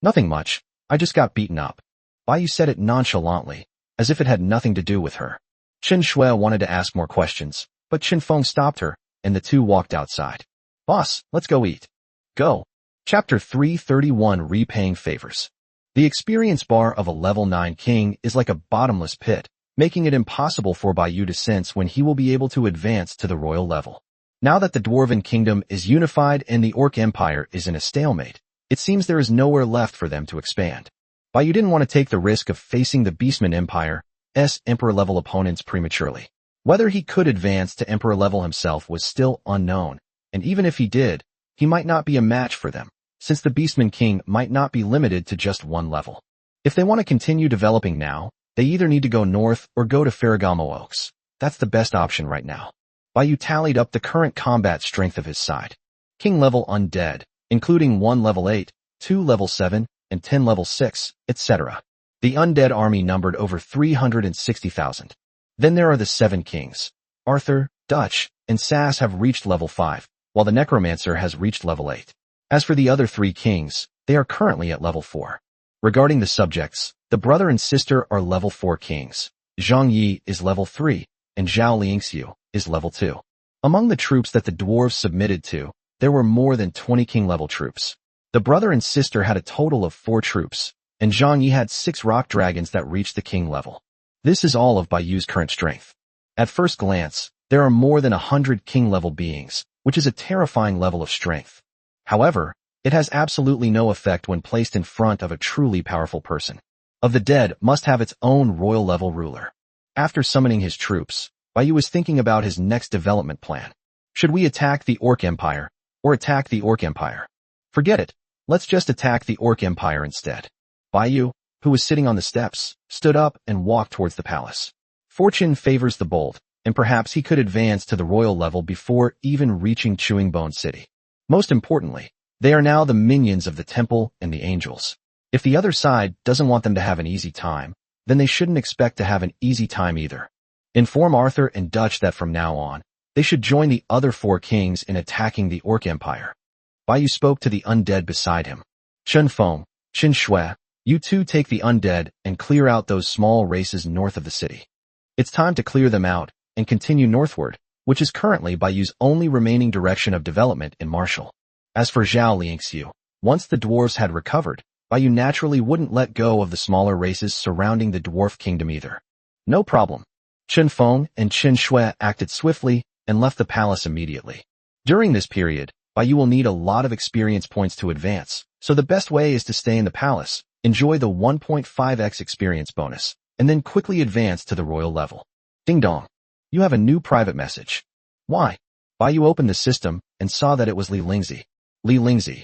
Nothing much. I just got beaten up. Baiyu said it nonchalantly, as if it had nothing to do with her. Qin Shui wanted to ask more questions, but Qin Feng stopped her, and the two walked outside. Boss, let's go eat. Go. Chapter 331 Repaying Favors. The experience bar of a level 9 king is like a bottomless pit, making it impossible for Baiyu to sense when he will be able to advance to the royal level. Now that the Dwarven Kingdom is unified and the Orc Empire is in a stalemate, it seems there is nowhere left for them to expand. Baiyu didn't want to take the risk of facing the Beastman Empire's Emperor-level opponents prematurely. Whether he could advance to Emperor level himself was still unknown, and even if he did, he might not be a match for them, since the Beastman King might not be limited to just one level. If they want to continue developing now, they either need to go north or go to Ferragamo Oaks. That's the best option right now. Baiyu tallied up the current combat strength of his side. King level undead, including 1 level 8, 2 level 7, and 10 level 6, etc. The undead army numbered over 360,000. Then there are the 7 kings. Arthur, Dutch, and Sass have reached level 5, while the necromancer has reached level 8. As for the other 3 kings, they are currently at level 4. Regarding the subjects, the brother and sister are level 4 kings. Zhang Yi is level 3, and Zhao Liangxiu is level 2. Among the troops that the dwarves submitted to, there were more than 20 king-level troops. The brother and sister had a total of 4 troops, and Zhang Yi had 6 rock dragons that reached the king level. This is all of Baiyu's current strength. At first glance, there are more than 100 king-level beings, which is a terrifying level of strength. However, it has absolutely no effect when placed in front of a truly powerful person. Of the Dead must have its own royal-level ruler. After summoning his troops, Baiyu was thinking about his next development plan. Should we attack the Orc Empire, or attack the Orc Empire? Forget it. Let's just attack the Orc Empire instead. Baiyu, who was sitting on the steps, stood up and walked towards the palace. Fortune favors the bold, and perhaps he could advance to the royal level before even reaching Chewing Bone City. Most importantly, they are now the minions of the temple and the angels. If the other side doesn't want them to have an easy time, then they shouldn't expect to have an easy time either. Inform Arthur and Dutch that from now on, they should join the other 4 kings in attacking the Orc Empire. Baiyu spoke to the undead beside him. Chen Feng, Qin Shui, you two take the undead and clear out those small races north of the city. It's time to clear them out and continue northward, which is currently Baiyu's only remaining direction of development in martial. As for Zhao Liangxiu, once the dwarves had recovered, Baiyu naturally wouldn't let go of the smaller races surrounding the dwarf kingdom either. No problem. Chen Feng and Qin Shui acted swiftly and left the palace immediately. During this period, Baiyu will need a lot of experience points to advance, so the best way is to stay in the palace, enjoy the 1.5x experience bonus, and then quickly advance to the royal level. Ding dong. You have a new private message. Why? Baiyu opened the system and saw that it was Li Lingzi. Li Lingzi.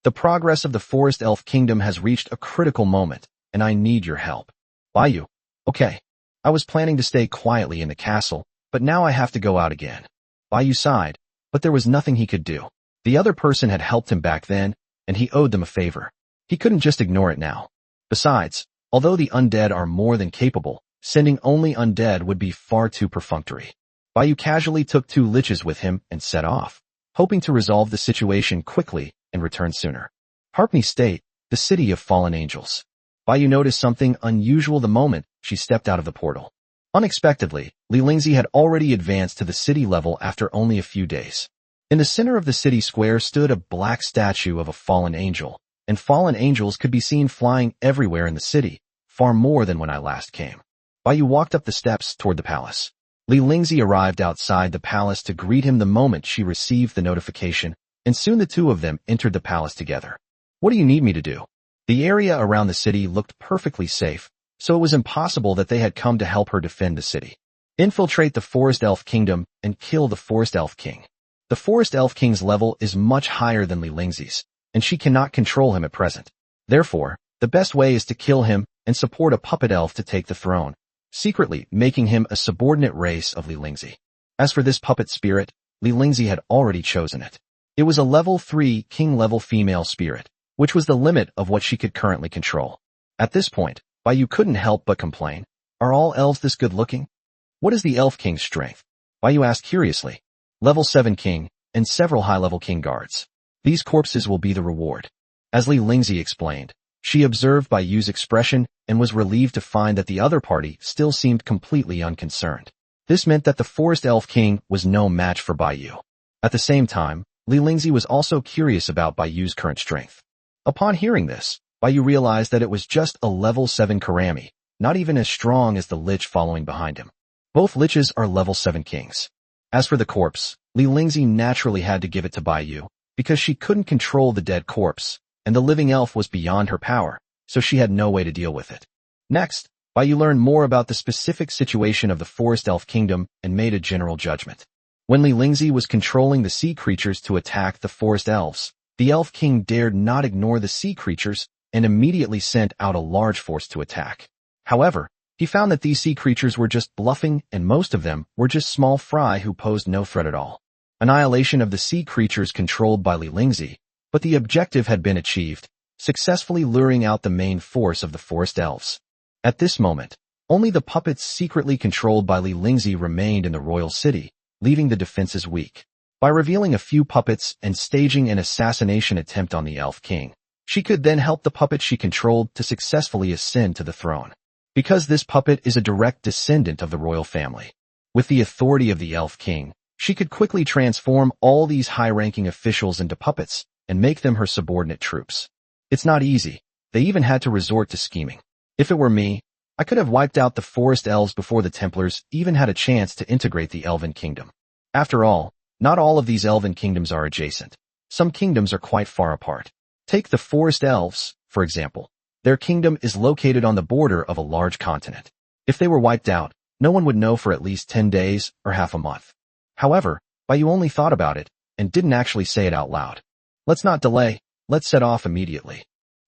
The progress of the Forest Elf Kingdom has reached a critical moment, and I need your help. Baiyu. Okay. I was planning to stay quietly in the castle, but now I have to go out again. Baiyu sighed, but there was nothing he could do. The other person had helped him back then, and he owed them a favor. He couldn't just ignore it now. Besides, although the undead are more than capable, sending only undead would be far too perfunctory. Baiyu casually took 2 liches with him and set off, hoping to resolve the situation quickly and return sooner. Harpney State, the city of fallen angels. Baiyu noticed something unusual the moment she stepped out of the portal. Unexpectedly, Li Lingzi had already advanced to the city level after only a few days. In the center of the city square stood a black statue of a fallen angel, and fallen angels could be seen flying everywhere in the city, far more than when I last came. Baiyu walked up the steps toward the palace. Li Lingzi arrived outside the palace to greet him the moment she received the notification, and soon the 2 of them entered the palace together. What do you need me to do? The area around the city looked perfectly safe, so it was impossible that they had come to help her defend the city. Infiltrate the Forest Elf Kingdom and kill the Forest Elf King. The Forest Elf King's level is much higher than Li Lingzi's, and she cannot control him at present. Therefore, the best way is to kill him and support a puppet elf to take the throne, secretly making him a subordinate race of Li Lingzi. As for this puppet spirit, Li Lingzi had already chosen it. It was a level 3 king-level female spirit, which was the limit of what she could currently control. At this point, Baiyu couldn't help but complain. Are all elves this good-looking? What is the Elf King's strength? Baiyu asked curiously. Level 7 king, and several high-level king guards. These corpses will be the reward. As Li Lingzi explained, she observed Baiyu's expression and was relieved to find that the other party still seemed completely unconcerned. This meant that the Forest Elf King was no match for Baiyu. At the same time, Li Lingzi was also curious about Baiyu's current strength. Upon hearing this, Baiyu realized that it was just a level 7 Karami, not even as strong as the Lich following behind him. Both Liches are level 7 kings. As for the corpse, Li Lingzi naturally had to give it to Baiyu, because she couldn't control the dead corpse, and the living elf was beyond her power, so she had no way to deal with it. Next, Baiyu learned more about the specific situation of the Forest Elf Kingdom and made a general judgment. When Li Lingzi was controlling the sea creatures to attack the forest elves, the Elf King dared not ignore the sea creatures and immediately sent out a large force to attack. However, he found that these sea creatures were just bluffing and most of them were just small fry who posed no threat at all. Annihilation of the sea creatures controlled by Li Lingzi, but the objective had been achieved, successfully luring out the main force of the forest elves. At this moment, Only the puppets secretly controlled by Li Lingzi remained in the royal city, leaving the defenses weak. By revealing a few puppets and staging an assassination attempt on the Elf King, she could then help the puppet she controlled to successfully ascend to the throne. Because this puppet is a direct descendant of the royal family. With the authority of the Elf King, she could quickly transform all these high-ranking officials into puppets and make them her subordinate troops. It's not easy. They even had to resort to scheming. If it were me, I could have wiped out the forest elves before the Templars even had a chance to integrate the Elven Kingdom. After all, not all of these Elven kingdoms are adjacent. Some kingdoms are quite far apart. Take the forest elves, for example. Their kingdom is located on the border of a large continent. If they were wiped out, no one would know for at least 10 days or half a month. However, Baiyu only thought about it and didn't actually say it out loud. Let's not delay, let's set off immediately.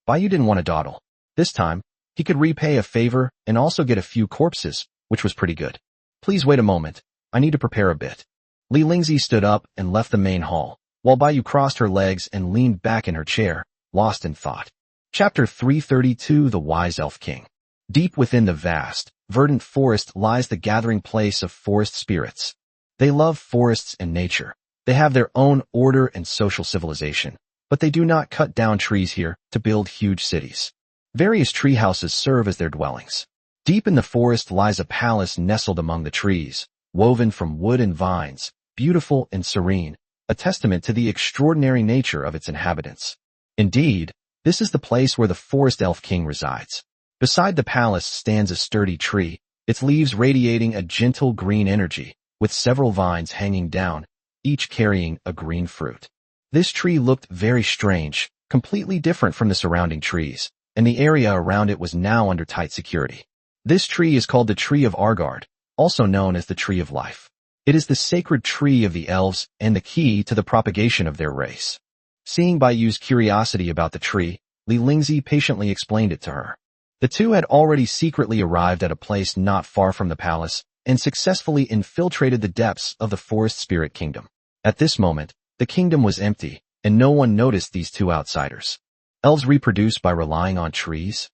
Baiyu didn't want to dawdle. This time, he could repay a favor and also get a few corpses, which was pretty good. Please wait a moment, I need to prepare a bit. Li Lingzi stood up and left the main hall, while Baiyu crossed her legs and leaned back in her chair, lost in thought. Chapter 332 The Wise Elf King. Deep within the vast, verdant forest lies the gathering place of forest spirits. They love forests and nature. They have their own order and social civilization, but they do not cut down trees here to build huge cities. Various tree houses serve as their dwellings. Deep in the forest lies a palace nestled among the trees, woven from wood and vines, beautiful and serene, a testament to the extraordinary nature of its inhabitants. Indeed, this is the place where the Forest Elf King resides. Beside the palace stands a sturdy tree, its leaves radiating a gentle green energy, with several vines hanging down, each carrying a green fruit. This tree looked very strange, completely different from the surrounding trees, and the area around it was now under tight security. This tree is called the Tree of Argard, also known as the Tree of Life. It is the sacred tree of the elves and the key to the propagation of their race. Seeing Baiyu's curiosity about the tree, Li Lingzi patiently explained it to her. The two had already secretly arrived at a place not far from the palace and successfully infiltrated the depths of the Forest Spirit Kingdom. At this moment, the kingdom was empty, and no one noticed these two outsiders. Elves reproduce by relying on trees?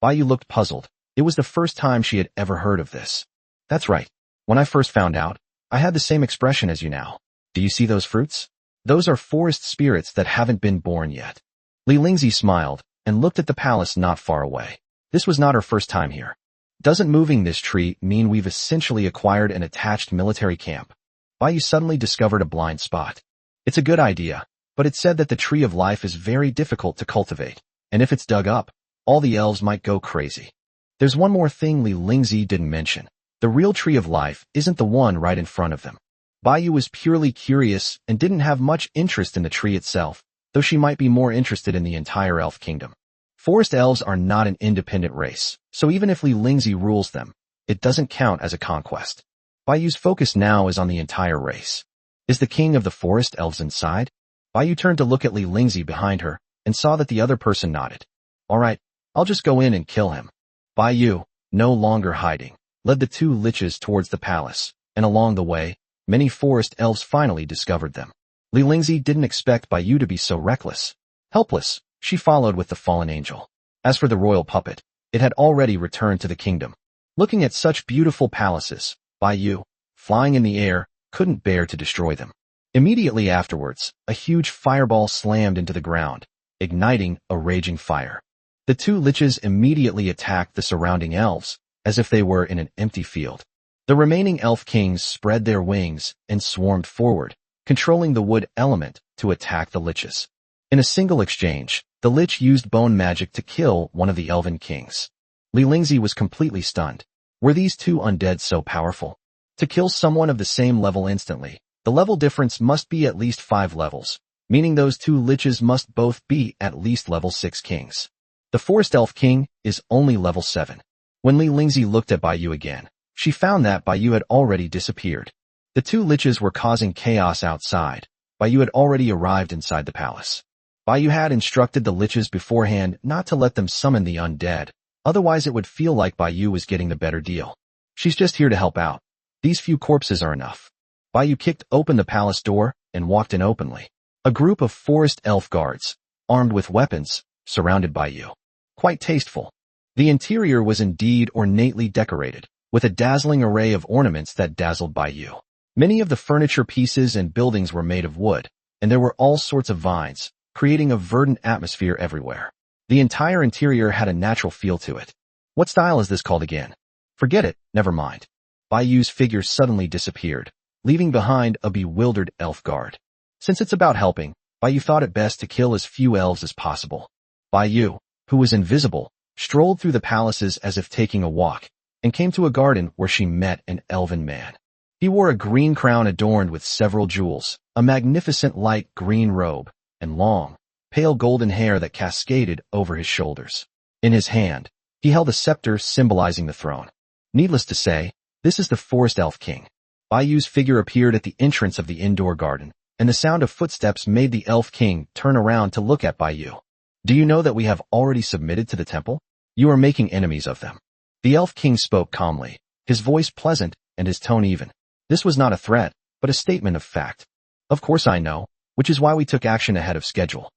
Baiyu looked puzzled. It was the first time she had ever heard of this. That's right. When I first found out, I had the same expression as you now. Do you see those fruits? Those are forest spirits that haven't been born yet. Li Lingzi smiled and looked at the palace not far away. This was not her first time here. Doesn't moving this tree mean we've essentially acquired an attached military camp? Baiyu suddenly discovered a blind spot. It's a good idea, but it said that the Tree of Life is very difficult to cultivate, and if it's dug up, all the elves might go crazy. There's one more thing Li Lingzi didn't mention. The real Tree of Life isn't the one right in front of them. Baiyu was purely curious and didn't have much interest in the tree itself, though she might be more interested in the entire elf kingdom. Forest elves are not an independent race, so even if Li Lingzi rules them, it doesn't count as a conquest. Baiyu's focus now is on the entire race. Is the king of the forest elves inside? Baiyu turned to look at Li Lingzi behind her and saw that the other person nodded. All right, I'll just go in and kill him. Baiyu, no longer hiding, led the two liches towards the palace, and along the way, many forest elves finally discovered them. Li Lingzi didn't expect Baiyu to be so reckless. Helpless, she followed with the fallen angel. As for the royal puppet, it had already returned to the kingdom. Looking at such beautiful palaces, Baiyu, flying in the air, couldn't bear to destroy them. Immediately afterwards, a huge fireball slammed into the ground, igniting a raging fire. The two liches immediately attacked the surrounding elves, as if they were in an empty field. The remaining elf kings spread their wings and swarmed forward, controlling the wood element to attack the liches. In a single exchange, the lich used bone magic to kill one of the elven kings. Li Lingzi was completely stunned. Were these two undead so powerful? To kill someone of the same level instantly, the level difference must be at least 5 levels, meaning those two liches must both be at least level 6 kings. The Forest Elf King is only level 7. When Li Lingzi looked at Baiyu again, she found that Baiyu had already disappeared. The two liches were causing chaos outside. Baiyu had already arrived inside the palace. Baiyu had instructed the liches beforehand not to let them summon the undead, otherwise it would feel like Baiyu was getting the better deal. She's just here to help out. These few corpses are enough. Baiyu kicked open the palace door and walked in openly. A group of forest elf guards, armed with weapons, surrounded Baiyu. Quite tasteful. The interior was indeed ornately decorated, with a dazzling array of ornaments that dazzled Baiyu. Many of the furniture pieces and buildings were made of wood, and there were all sorts of vines, creating a verdant atmosphere everywhere. The entire interior had a natural feel to it. What style is this called again? Forget it, never mind. Baiyu's figure suddenly disappeared, leaving behind a bewildered elf guard. Since it's about helping, Baiyu thought it best to kill as few elves as possible. Baiyu, who was invisible, strolled through the palaces as if taking a walk, and came to a garden where she met an elven man. He wore a green crown adorned with several jewels, a magnificent light green robe, and long, pale golden hair that cascaded over his shoulders. In his hand, he held a scepter symbolizing the throne. Needless to say, this is the Forest Elf King. Baiyu's figure appeared at the entrance of the indoor garden, and the sound of footsteps made the Elf King turn around to look at Baiyu. Do you know that we have already submitted to the temple? You are making enemies of them. The Elf King spoke calmly, his voice pleasant and his tone even. This was not a threat, but a statement of fact. Of course I know, which is why we took action ahead of schedule.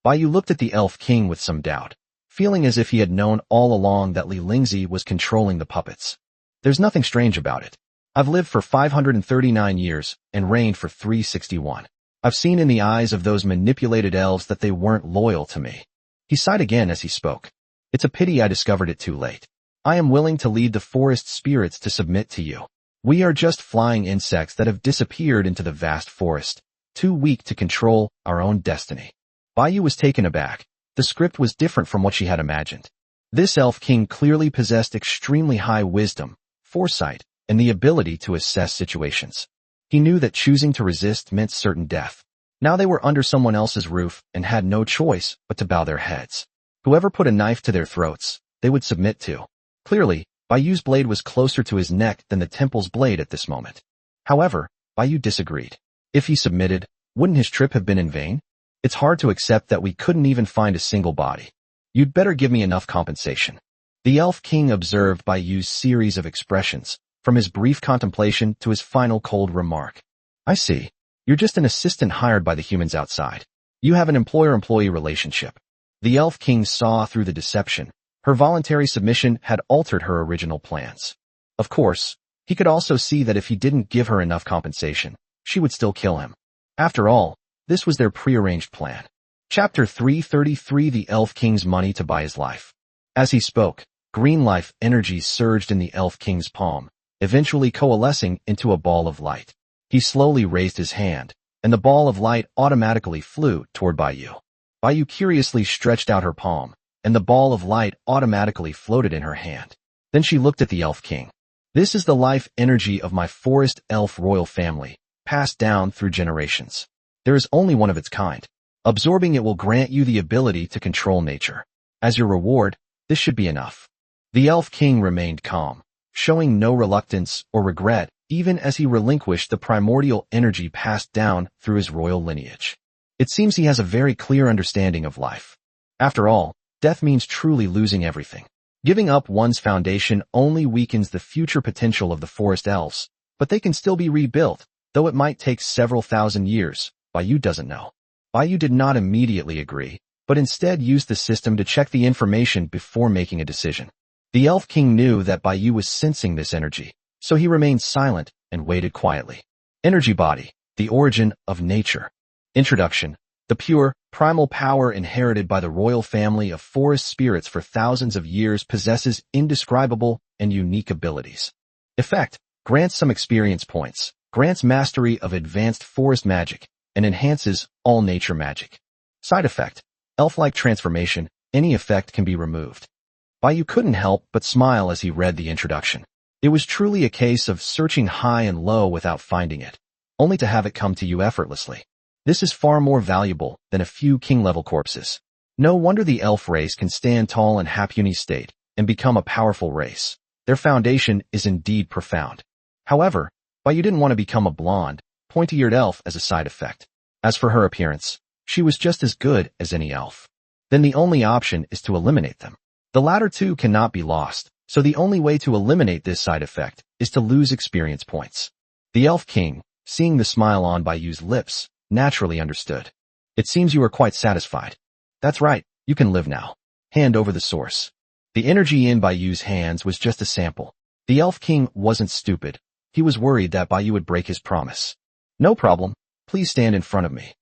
Baiyu looked at the Elf King with some doubt, feeling as if he had known all along that Li Lingzi was controlling the puppets. There's nothing strange about it. I've lived for 539 years and reigned for 361. I've seen in the eyes of those manipulated elves that they weren't loyal to me. He sighed again as he spoke. It's a pity I discovered it too late. I am willing to lead the forest spirits to submit to you. We are just flying insects that have disappeared into the vast forest, too weak to control our own destiny. Baiyu was taken aback. The script was different from what she had imagined. This Elf King clearly possessed extremely high wisdom, foresight, and the ability to assess situations. He knew that choosing to resist meant certain death. Now they were under someone else's roof and had no choice but to bow their heads. Whoever put a knife to their throats, they would submit to. Clearly, Baiyu's blade was closer to his neck than the temple's blade at this moment. However, Baiyu disagreed. If he submitted, wouldn't his trip have been in vain? It's hard to accept that we couldn't even find a single body. You'd better give me enough compensation. The Elf King observed Baiyu's series of expressions, from his brief contemplation to his final cold remark. I see. You're just an assistant hired by the humans outside. You have an employer-employee relationship. The Elf King saw through the deception. Her voluntary submission had altered her original plans. Of course, he could also see that if he didn't give her enough compensation, she would still kill him. After all, this was their prearranged plan. Chapter 333: The Elf King's Money to Buy His Life. As he spoke, green life energy surged in the Elf King's palm, eventually coalescing into a ball of light. He slowly raised his hand, and the ball of light automatically flew toward Baiyu. Baiyu curiously stretched out her palm, and the ball of light automatically floated in her hand. Then she looked at the Elf King. This is the life energy of my forest elf royal family, passed down through generations. There is only one of its kind. Absorbing it will grant you the ability to control nature. As your reward, this should be enough. The Elf King remained calm, showing no reluctance or regret, even as he relinquished the primordial energy passed down through his royal lineage. It seems he has a very clear understanding of life. After all, death means truly losing everything. Giving up one's foundation only weakens the future potential of the forest elves, but they can still be rebuilt, though it might take several thousand years. Baiyu doesn't know. Baiyu did not immediately agree, but instead used the system to check the information before making a decision. The Elf King knew that Baiyu was sensing this energy, so he remained silent and waited quietly. Energy Body, the Origin of Nature. Introduction. The pure, primal power inherited by the royal family of forest spirits for thousands of years possesses indescribable and unique abilities. Effect. Grants some experience points, grants mastery of advanced forest magic, and enhances all nature magic. Side effect. Elf-like transformation. Any effect can be removed. Baiyu couldn't help but smile as he read the introduction. It was truly a case of searching high and low without finding it, only to have it come to you effortlessly. This is far more valuable than a few king-level corpses. No wonder the elf race can stand tall in Hapuni State and become a powerful race. Their foundation is indeed profound. However, Baiyu didn't want to become a blonde, pointy-eared elf as a side effect. As for her appearance, she was just as good as any elf. Then the only option is to eliminate them. The latter two cannot be lost, so the only way to eliminate this side effect is to lose experience points. The Elf King, seeing the smile on Baiyu's lips, naturally understood. It seems you are quite satisfied. That's right, you can live now. Hand over the source. The energy in Bayu's hands was just a sample. The Elf King wasn't stupid. He was worried that Bayu would break his promise. No problem. Please stand in front of me.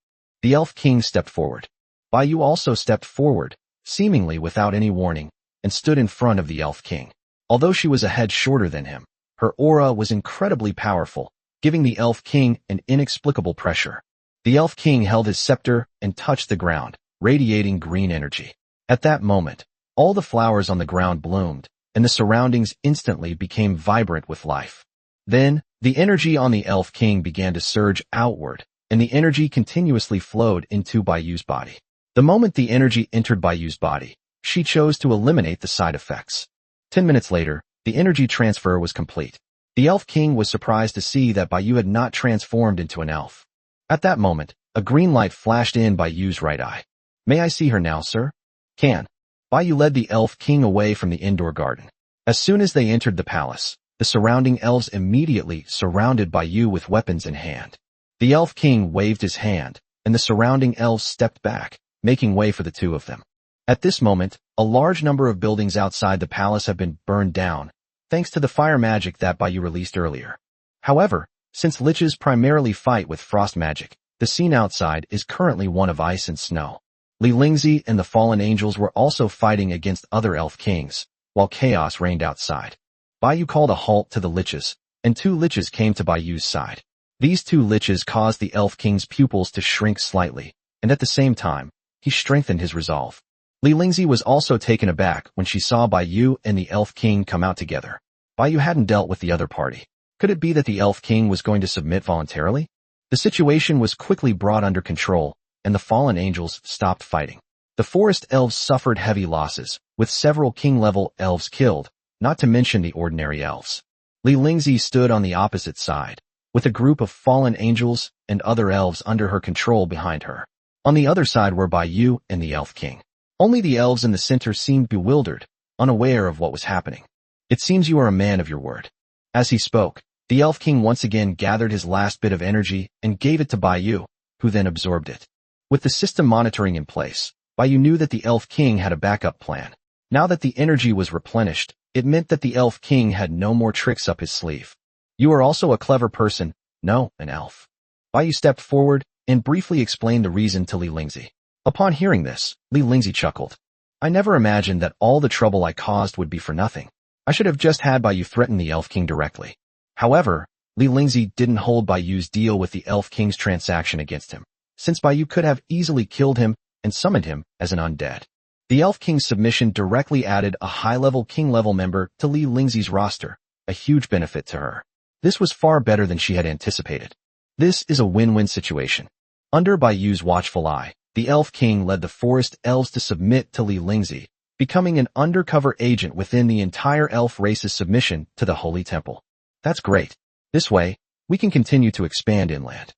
The Elf King stepped forward. Bayu also stepped forward, seemingly without any warning, and stood in front of the Elf King. Although she was a head shorter than him, her aura was incredibly powerful, giving the Elf King an inexplicable pressure. The Elf King held his scepter and touched the ground, radiating green energy. At that moment, all the flowers on the ground bloomed, and the surroundings instantly became vibrant with life. Then, the energy on the Elf King began to surge outward, and the energy continuously flowed into Bayu's body. The moment the energy entered Bayu's body, she chose to eliminate the side effects. 10 minutes later, the energy transfer was complete. The Elf King was surprised to see that Bayu had not transformed into an elf. At that moment, a green light flashed in Bayu's right eye. May I see her now, sir? Can. Bayu led the Elf King away from the indoor garden. As soon as they entered the palace, the surrounding elves immediately surrounded Bayu with weapons in hand. The Elf King waved his hand, and the surrounding elves stepped back, making way for the two of them. At this moment, a large number of buildings outside the palace have been burned down, thanks to the fire magic that Bayu released earlier. However, since liches primarily fight with frost magic, the scene outside is currently one of ice and snow. Li Lingzi and the fallen angels were also fighting against other elf kings, while chaos reigned outside. Bayu called a halt to the liches, and two liches came to Bayu's side. These two liches caused the Elf King's pupils to shrink slightly, and at the same time, he strengthened his resolve. Li Lingzi was also taken aback when she saw Bayu and the Elf King come out together. Bayu hadn't dealt with the other party. Could it be that the Elf King was going to submit voluntarily? The situation was quickly brought under control, and the fallen angels stopped fighting. The forest elves suffered heavy losses, with several king-level elves killed, not to mention the ordinary elves. Li Lingzi stood on the opposite side, with a group of fallen angels and other elves under her control behind her. On the other side were Bayu and the Elf King. Only the elves in the center seemed bewildered, unaware of what was happening. It seems you are a man of your word. As he spoke, the Elf King once again gathered his last bit of energy and gave it to Bayu, who then absorbed it. With the system monitoring in place, Bayu knew that the Elf King had a backup plan. Now that the energy was replenished, it meant that the Elf King had no more tricks up his sleeve. You are also a clever person, no, an elf. Bayu stepped forward and briefly explained the reason to Li Lingzi. Upon hearing this, Li Lingzi chuckled. I never imagined that all the trouble I caused would be for nothing. I should have just had Bayu threaten the Elf King directly. However, Li Lingzi didn't hold Bayu's deal with the Elf King's transaction against him, since Bayu could have easily killed him and summoned him as an undead. The Elf King's submission directly added a high-level king-level member to Li Lingzi's roster, a huge benefit to her. This was far better than she had anticipated. This is a win-win situation. Under Bayu's watchful eye, the Elf King led the forest elves to submit to Li Lingzi, becoming an undercover agent within the entire elf race's submission to the Holy Temple. That's great. This way, we can continue to expand inland.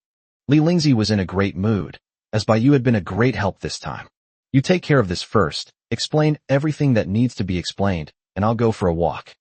Li Lingzi was in a great mood, as Bayu had been a great help this time. You take care of this first, explain everything that needs to be explained, and I'll go for a walk.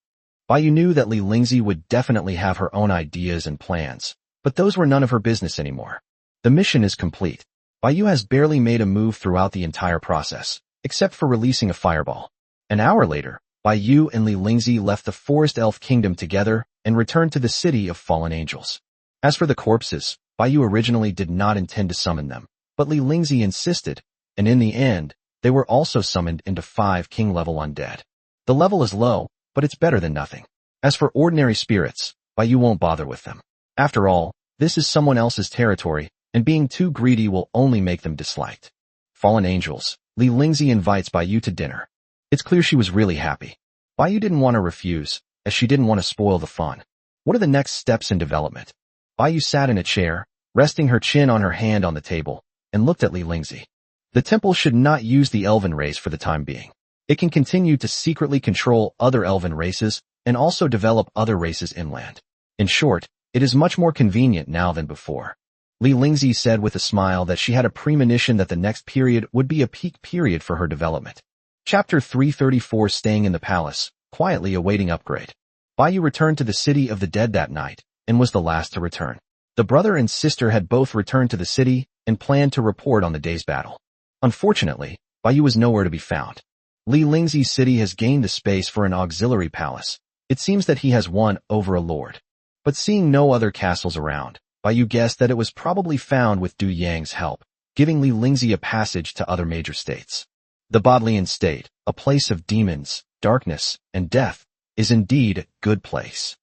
Bayu knew that Li Lingzi would definitely have her own ideas and plans, but those were none of her business anymore. The mission is complete. Bayu has barely made a move throughout the entire process, except for releasing a fireball. An hour later, Bayu and Li Lingzi left the Forest Elf Kingdom together and returned to the City of Fallen Angels. As for the corpses, Bayu originally did not intend to summon them, but Li Lingzi insisted, and in the end, they were also summoned into 5 king-level undead. The level is low, but it's better than nothing. As for ordinary spirits, Bayu won't bother with them. After all, this is someone else's territory, and being too greedy will only make them disliked. Fallen Angels, Li Lingzi invites Bayu to dinner. It's clear she was really happy. Bayu didn't want to refuse, as she didn't want to spoil the fun. What are the next steps in development? Bayu sat in a chair, resting her chin on her hand on the table, and looked at Li Lingzi. The temple should not use the elven race for the time being. It can continue to secretly control other elven races and also develop other races inland. In short, it is much more convenient now than before. Li Lingzi said with a smile that she had a premonition that the next period would be a peak period for her development. Chapter 334 Staying in the Palace, quietly awaiting upgrade. Bayu returned to the City of the Dead that night, and was the last to return. The brother and sister had both returned to the city and planned to report on the day's battle. Unfortunately, Bayu was nowhere to be found. Li Lingzi's city has gained the space for an auxiliary palace. It seems that he has won over a lord. But seeing no other castles around, Bai Yu guessed that it was probably found with Du Yang's help, giving Li Lingzi a passage to other major states. The Bodleian state, a place of demons, darkness, and death, is indeed a good place.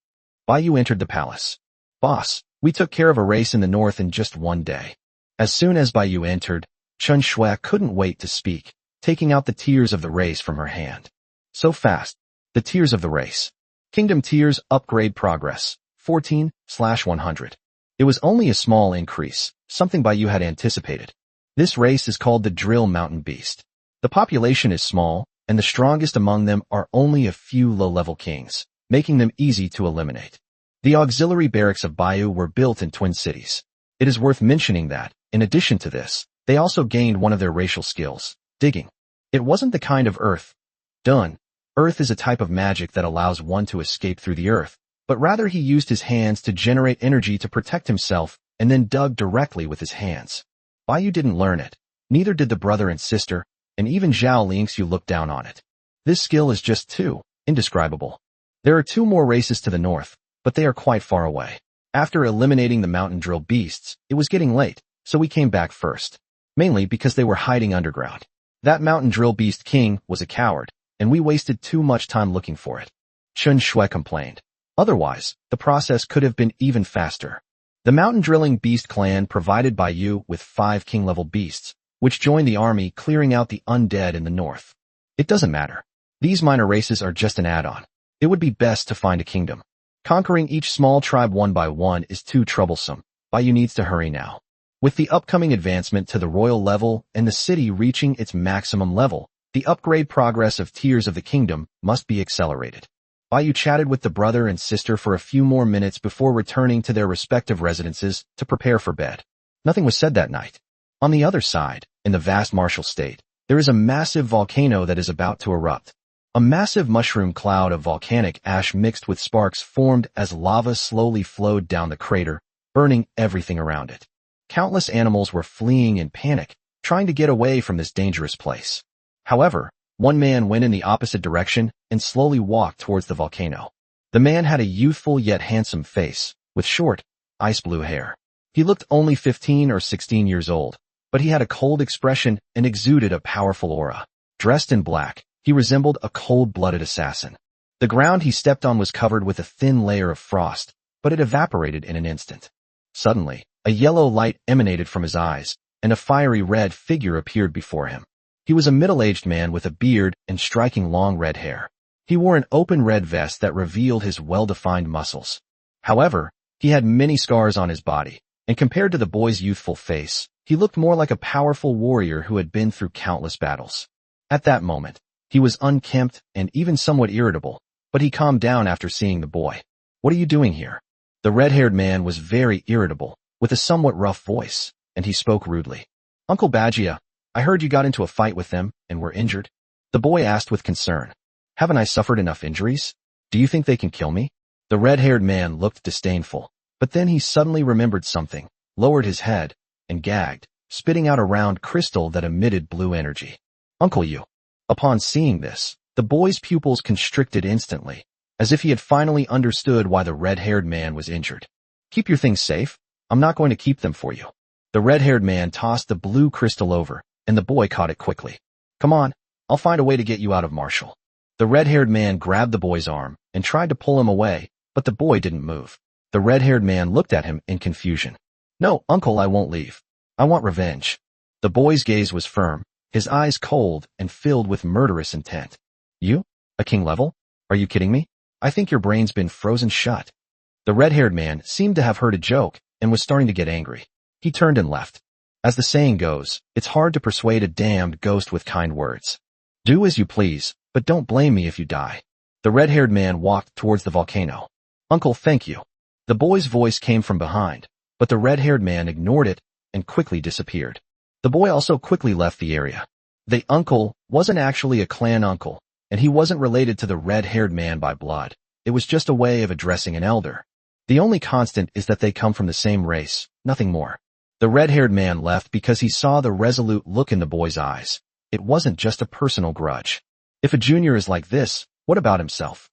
Bai Yu entered the palace. Boss, we took care of a race in the north in just one day. As soon as Bai Yu entered, Chen Shui couldn't wait to speak, taking out the tiers of the race from her hand. So fast. The tiers of the race. Kingdom tiers upgrade progress, 14/100. It was only a small increase, something Bai Yu had anticipated. This race is called the Drill Mountain Beast. The population is small, and the strongest among them are only a few low-level kings, making them easy to eliminate. The auxiliary barracks of Bai Yu were built in twin cities. It is worth mentioning that, in addition to this, they also gained one of their racial skills, digging. It wasn't the kind of earth. Done. Earth is a type of magic that allows one to escape through the earth, but rather he used his hands to generate energy to protect himself and then dug directly with his hands. Bai Yu didn't learn it. Neither did the brother and sister, and even Zhao Lingxiu looked down on it. This skill is just too indescribable. There are two more races to the north, but they are quite far away. After eliminating the mountain drill beasts, it was getting late, so we came back first. Mainly because they were hiding underground. That mountain drill beast king was a coward, and we wasted too much time looking for it. Chen Shui complained. Otherwise, the process could have been even faster. The mountain drilling beast clan provided Bai Yu with 5 king-level beasts, which joined the army clearing out the undead in the north. It doesn't matter. These minor races are just an add-on. It would be best to find a kingdom. Conquering each small tribe one by one is too troublesome. Bai Yu needs to hurry now. With the upcoming advancement to the royal level and the city reaching its maximum level, the upgrade progress of tiers of the kingdom must be accelerated. Bai Yu chatted with the brother and sister for a few more minutes before returning to their respective residences to prepare for bed. Nothing was said that night. On the other side, in the vast martial state, there is a massive volcano that is about to erupt. A massive mushroom cloud of volcanic ash mixed with sparks formed as lava slowly flowed down the crater, burning everything around it. Countless animals were fleeing in panic, trying to get away from this dangerous place. However, one man went in the opposite direction and slowly walked towards the volcano. The man had a youthful yet handsome face, with short, ice blue hair. He looked only 15 or 16 years old, but he had a cold expression and exuded a powerful aura. Dressed in black, he resembled a cold-blooded assassin. The ground he stepped on was covered with a thin layer of frost, but it evaporated in an instant. Suddenly, a yellow light emanated from his eyes, and a fiery red figure appeared before him. He was a middle-aged man with a beard and striking long red hair. He wore an open red vest that revealed his well-defined muscles. However, he had many scars on his body, and compared to the boy's youthful face, he looked more like a powerful warrior who had been through countless battles. At that moment, he was unkempt and even somewhat irritable, but he calmed down after seeing the boy. "What are you doing here?" The red-haired man was very irritable, with a somewhat rough voice, and he spoke rudely. "Uncle Bajia, I heard you got into a fight with them and were injured." The boy asked with concern. "Haven't I suffered enough injuries? Do you think they can kill me?" The red-haired man looked disdainful, but then he suddenly remembered something, lowered his head, and gagged, spitting out a round crystal that emitted blue energy. "Uncle Yu." Upon seeing this, the boy's pupils constricted instantly, as if he had finally understood why the red-haired man was injured. "Keep your things safe. I'm not going to keep them for you." The red-haired man tossed the blue crystal over, and the boy caught it quickly. "Come on, I'll find a way to get you out of Marshall." The red-haired man grabbed the boy's arm and tried to pull him away, but the boy didn't move. The red-haired man looked at him in confusion. "No, uncle, I won't leave. I want revenge." The boy's gaze was firm, his eyes cold and filled with murderous intent. "You? A king level? Are you kidding me? I think your brain's been frozen shut." The red-haired man seemed to have heard a joke and was starting to get angry. He turned and left. As the saying goes, it's hard to persuade a damned ghost with kind words. "Do as you please, but don't blame me if you die." The red-haired man walked towards the volcano. "Uncle, thank you." The boy's voice came from behind, but the red-haired man ignored it and quickly disappeared. The boy also quickly left the area. The uncle wasn't actually a clan uncle, and he wasn't related to the red-haired man by blood. It was just a way of addressing an elder. The only constant is that they come from the same race, nothing more. The red-haired man left because he saw the resolute look in the boy's eyes. It wasn't just a personal grudge. If a junior is like this, what about himself?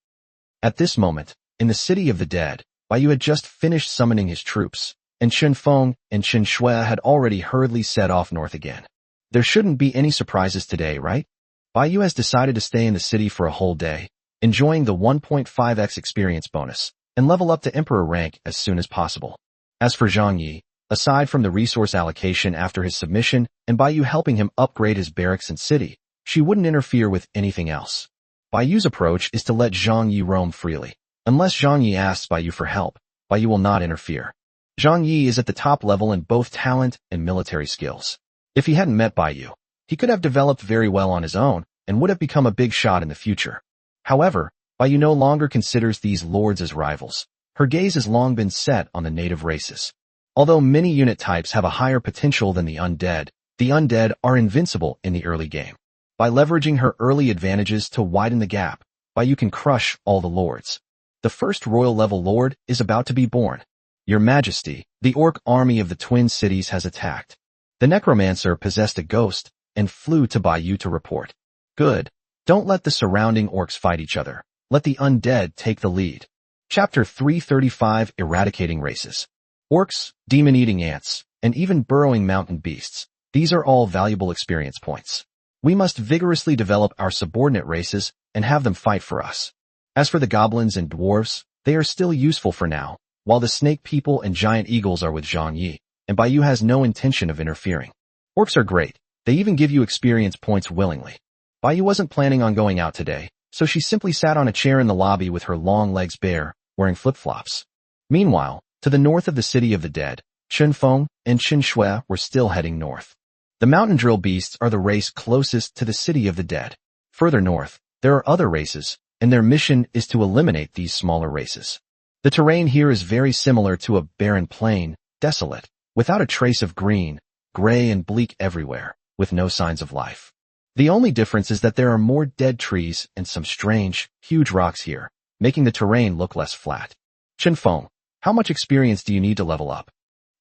At this moment, in the city of the dead, Bai Yu had just finished summoning his troops, and Chen Feng and Chen Shui had already hurriedly set off north again. There shouldn't be any surprises today, right? Bai Yu has decided to stay in the city for a whole day, enjoying the 1.5x experience bonus, and level up to Emperor rank as soon as possible. As for Zhang Yi, aside from the resource allocation after his submission and Bai Yu helping him upgrade his barracks and city, she wouldn't interfere with anything else. Bai Yu's approach is to let Zhang Yi roam freely. Unless Zhang Yi asks Bai Yu for help, Bai Yu will not interfere. Zhang Yi is at the top level in both talent and military skills. If he hadn't met Bai Yu, he could have developed very well on his own and would have become a big shot in the future. However, Bai Yu no longer considers these lords as rivals. Her gaze has long been set on the native races. Although many unit types have a higher potential than the undead are invincible in the early game. By leveraging her early advantages to widen the gap, Bai Yu can crush all the lords. The first royal level lord is about to be born. Your Majesty, the orc army of the Twin Cities has attacked. The necromancer possessed a ghost and flew to Bai Yu to report. Good. Don't let the surrounding orcs fight each other. Let the undead take the lead. Chapter 335 Eradicating Races. Orcs, demon-eating ants, and even burrowing mountain beasts. These are all valuable experience points. We must vigorously develop our subordinate races and have them fight for us. As for the goblins and dwarves, they are still useful for now, while the snake people and giant eagles are with Zhang Yi, and Bai Yu has no intention of interfering. Orcs are great. They even give you experience points willingly. Bai Yu wasn't planning on going out today, so she simply sat on a chair in the lobby with her long legs bare, wearing flip-flops. Meanwhile, to the north of the city of the dead, Chen Feng and Chen Shui were still heading north. The mountain drill beasts are the race closest to the city of the dead. Further north, there are other races, and their mission is to eliminate these smaller races. The terrain here is very similar to a barren plain, desolate, without a trace of green, gray and bleak everywhere, with no signs of life. The only difference is that there are more dead trees and some strange, huge rocks here, making the terrain look less flat. Chen Feng, how much experience do you need to level up?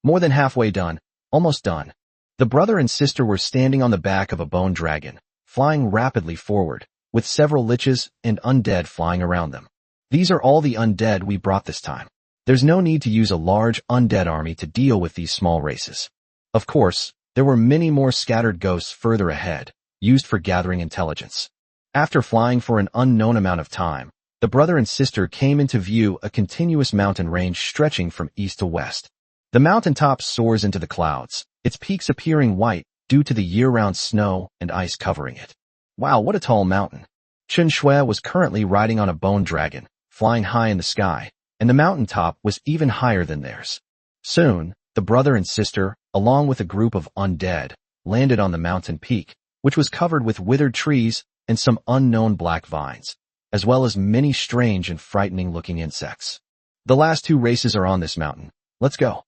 More than halfway done, almost done. The brother and sister were standing on the back of a bone dragon, flying rapidly forward, with several liches and undead flying around them. These are all the undead we brought this time. There's no need to use a large undead army to deal with these small races. Of course, there were many more scattered ghosts further ahead, used for gathering intelligence. After flying for an unknown amount of time, the brother and sister came into view a continuous mountain range stretching from east to west. The mountaintop soars into the clouds, its peaks appearing white due to the year-round snow and ice covering it. Wow, what a tall mountain. Chen Shui was currently riding on a bone dragon, flying high in the sky, and the mountaintop was even higher than theirs. Soon, the brother and sister, along with a group of undead, landed on the mountain peak, which was covered with withered trees and some unknown black vines, as well as many strange and frightening-looking insects. The last two races are on this mountain. Let's go.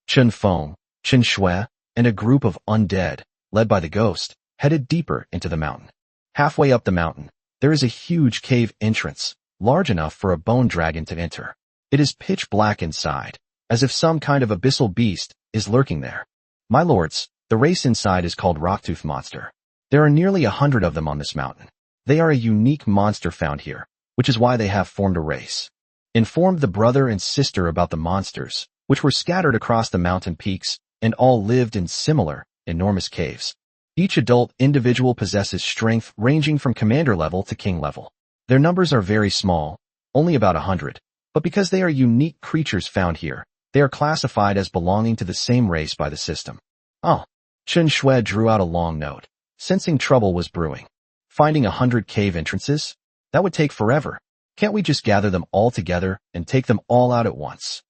Chen Feng, Chen Shui, and a group of undead, led by the ghost, headed deeper into the mountain. Halfway up the mountain, there is a huge cave entrance, large enough for a bone dragon to enter. It is pitch black inside, as if some kind of abyssal beast is lurking there. My lords, the race inside is called Rocktooth Monster. There are nearly 100 of them on this mountain. They are a unique monster found here, which is why they have formed a race. Informed the brother and sister about the monsters, which were scattered across the mountain peaks and all lived in similar, enormous caves. Each adult individual possesses strength ranging from commander level to king level. Their numbers are very small, only about 100, but because they are unique creatures found here, they are classified as belonging to the same race by the system. Oh. Chen Shui drew out a long note, sensing trouble was brewing. Finding 100 cave entrances? That would take forever. Can't we just gather them all together and take them all out at once?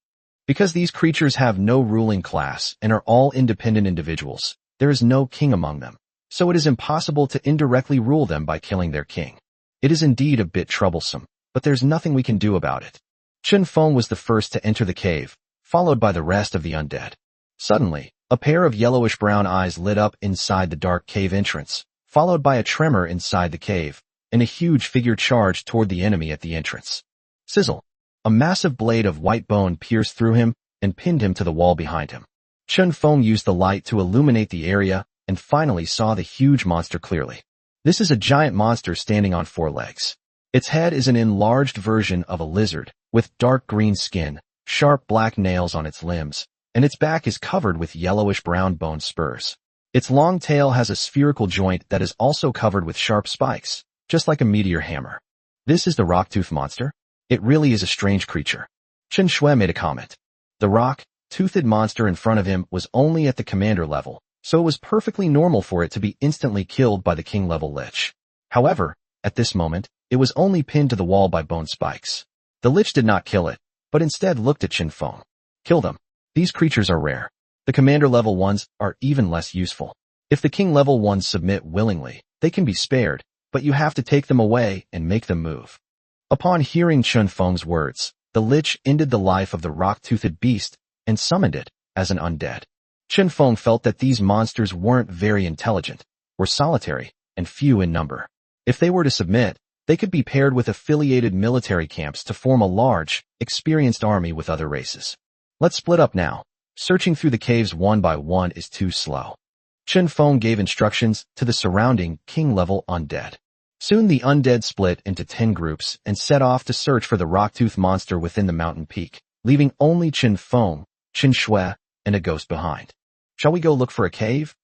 Because these creatures have no ruling class and are all independent individuals, there is no king among them, so it is impossible to indirectly rule them by killing their king. It is indeed a bit troublesome, but there's nothing we can do about it. Chen Feng was the first to enter the cave, followed by the rest of the undead. Suddenly, a pair of yellowish-brown eyes lit up inside the dark cave entrance, followed by a tremor inside the cave, and a huge figure charged toward the enemy at the entrance. Sizzle! A massive blade of white bone pierced through him and pinned him to the wall behind him. Chen Feng used the light to illuminate the area and finally saw the huge monster clearly. This is a giant monster standing on 4 legs. Its head is an enlarged version of a lizard, with dark green skin, sharp black nails on its limbs, and its back is covered with yellowish-brown bone spurs. Its long tail has a spherical joint that is also covered with sharp spikes, just like a meteor hammer. This is the rock-toothed monster? It really is a strange creature. Chen Shui made a comment. The rock-toothed monster in front of him was only at the commander level, so it was perfectly normal for it to be instantly killed by the king-level lich. However, at this moment, it was only pinned to the wall by bone spikes. The lich did not kill it, but instead looked at Chen Feng. Kill them. These creatures are rare. The commander-level ones are even less useful. If the king-level ones submit willingly, they can be spared, but you have to take them away and make them move. Upon hearing Chen Feng's words, the lich ended the life of the rock-toothed beast and summoned it as an undead. Chen Feng felt that these monsters weren't very intelligent, were solitary, and few in number. If they were to submit, they could be paired with affiliated military camps to form a large, experienced army with other races. Let's split up now. Searching through the caves one by one is too slow. Chen Feng gave instructions to the surrounding king-level undead. Soon the undead split into 10 groups and set off to search for the rock-toothed monster within the mountain peak, leaving only Chen Feng, Chen Shui, and a ghost behind. Shall we go look for a cave?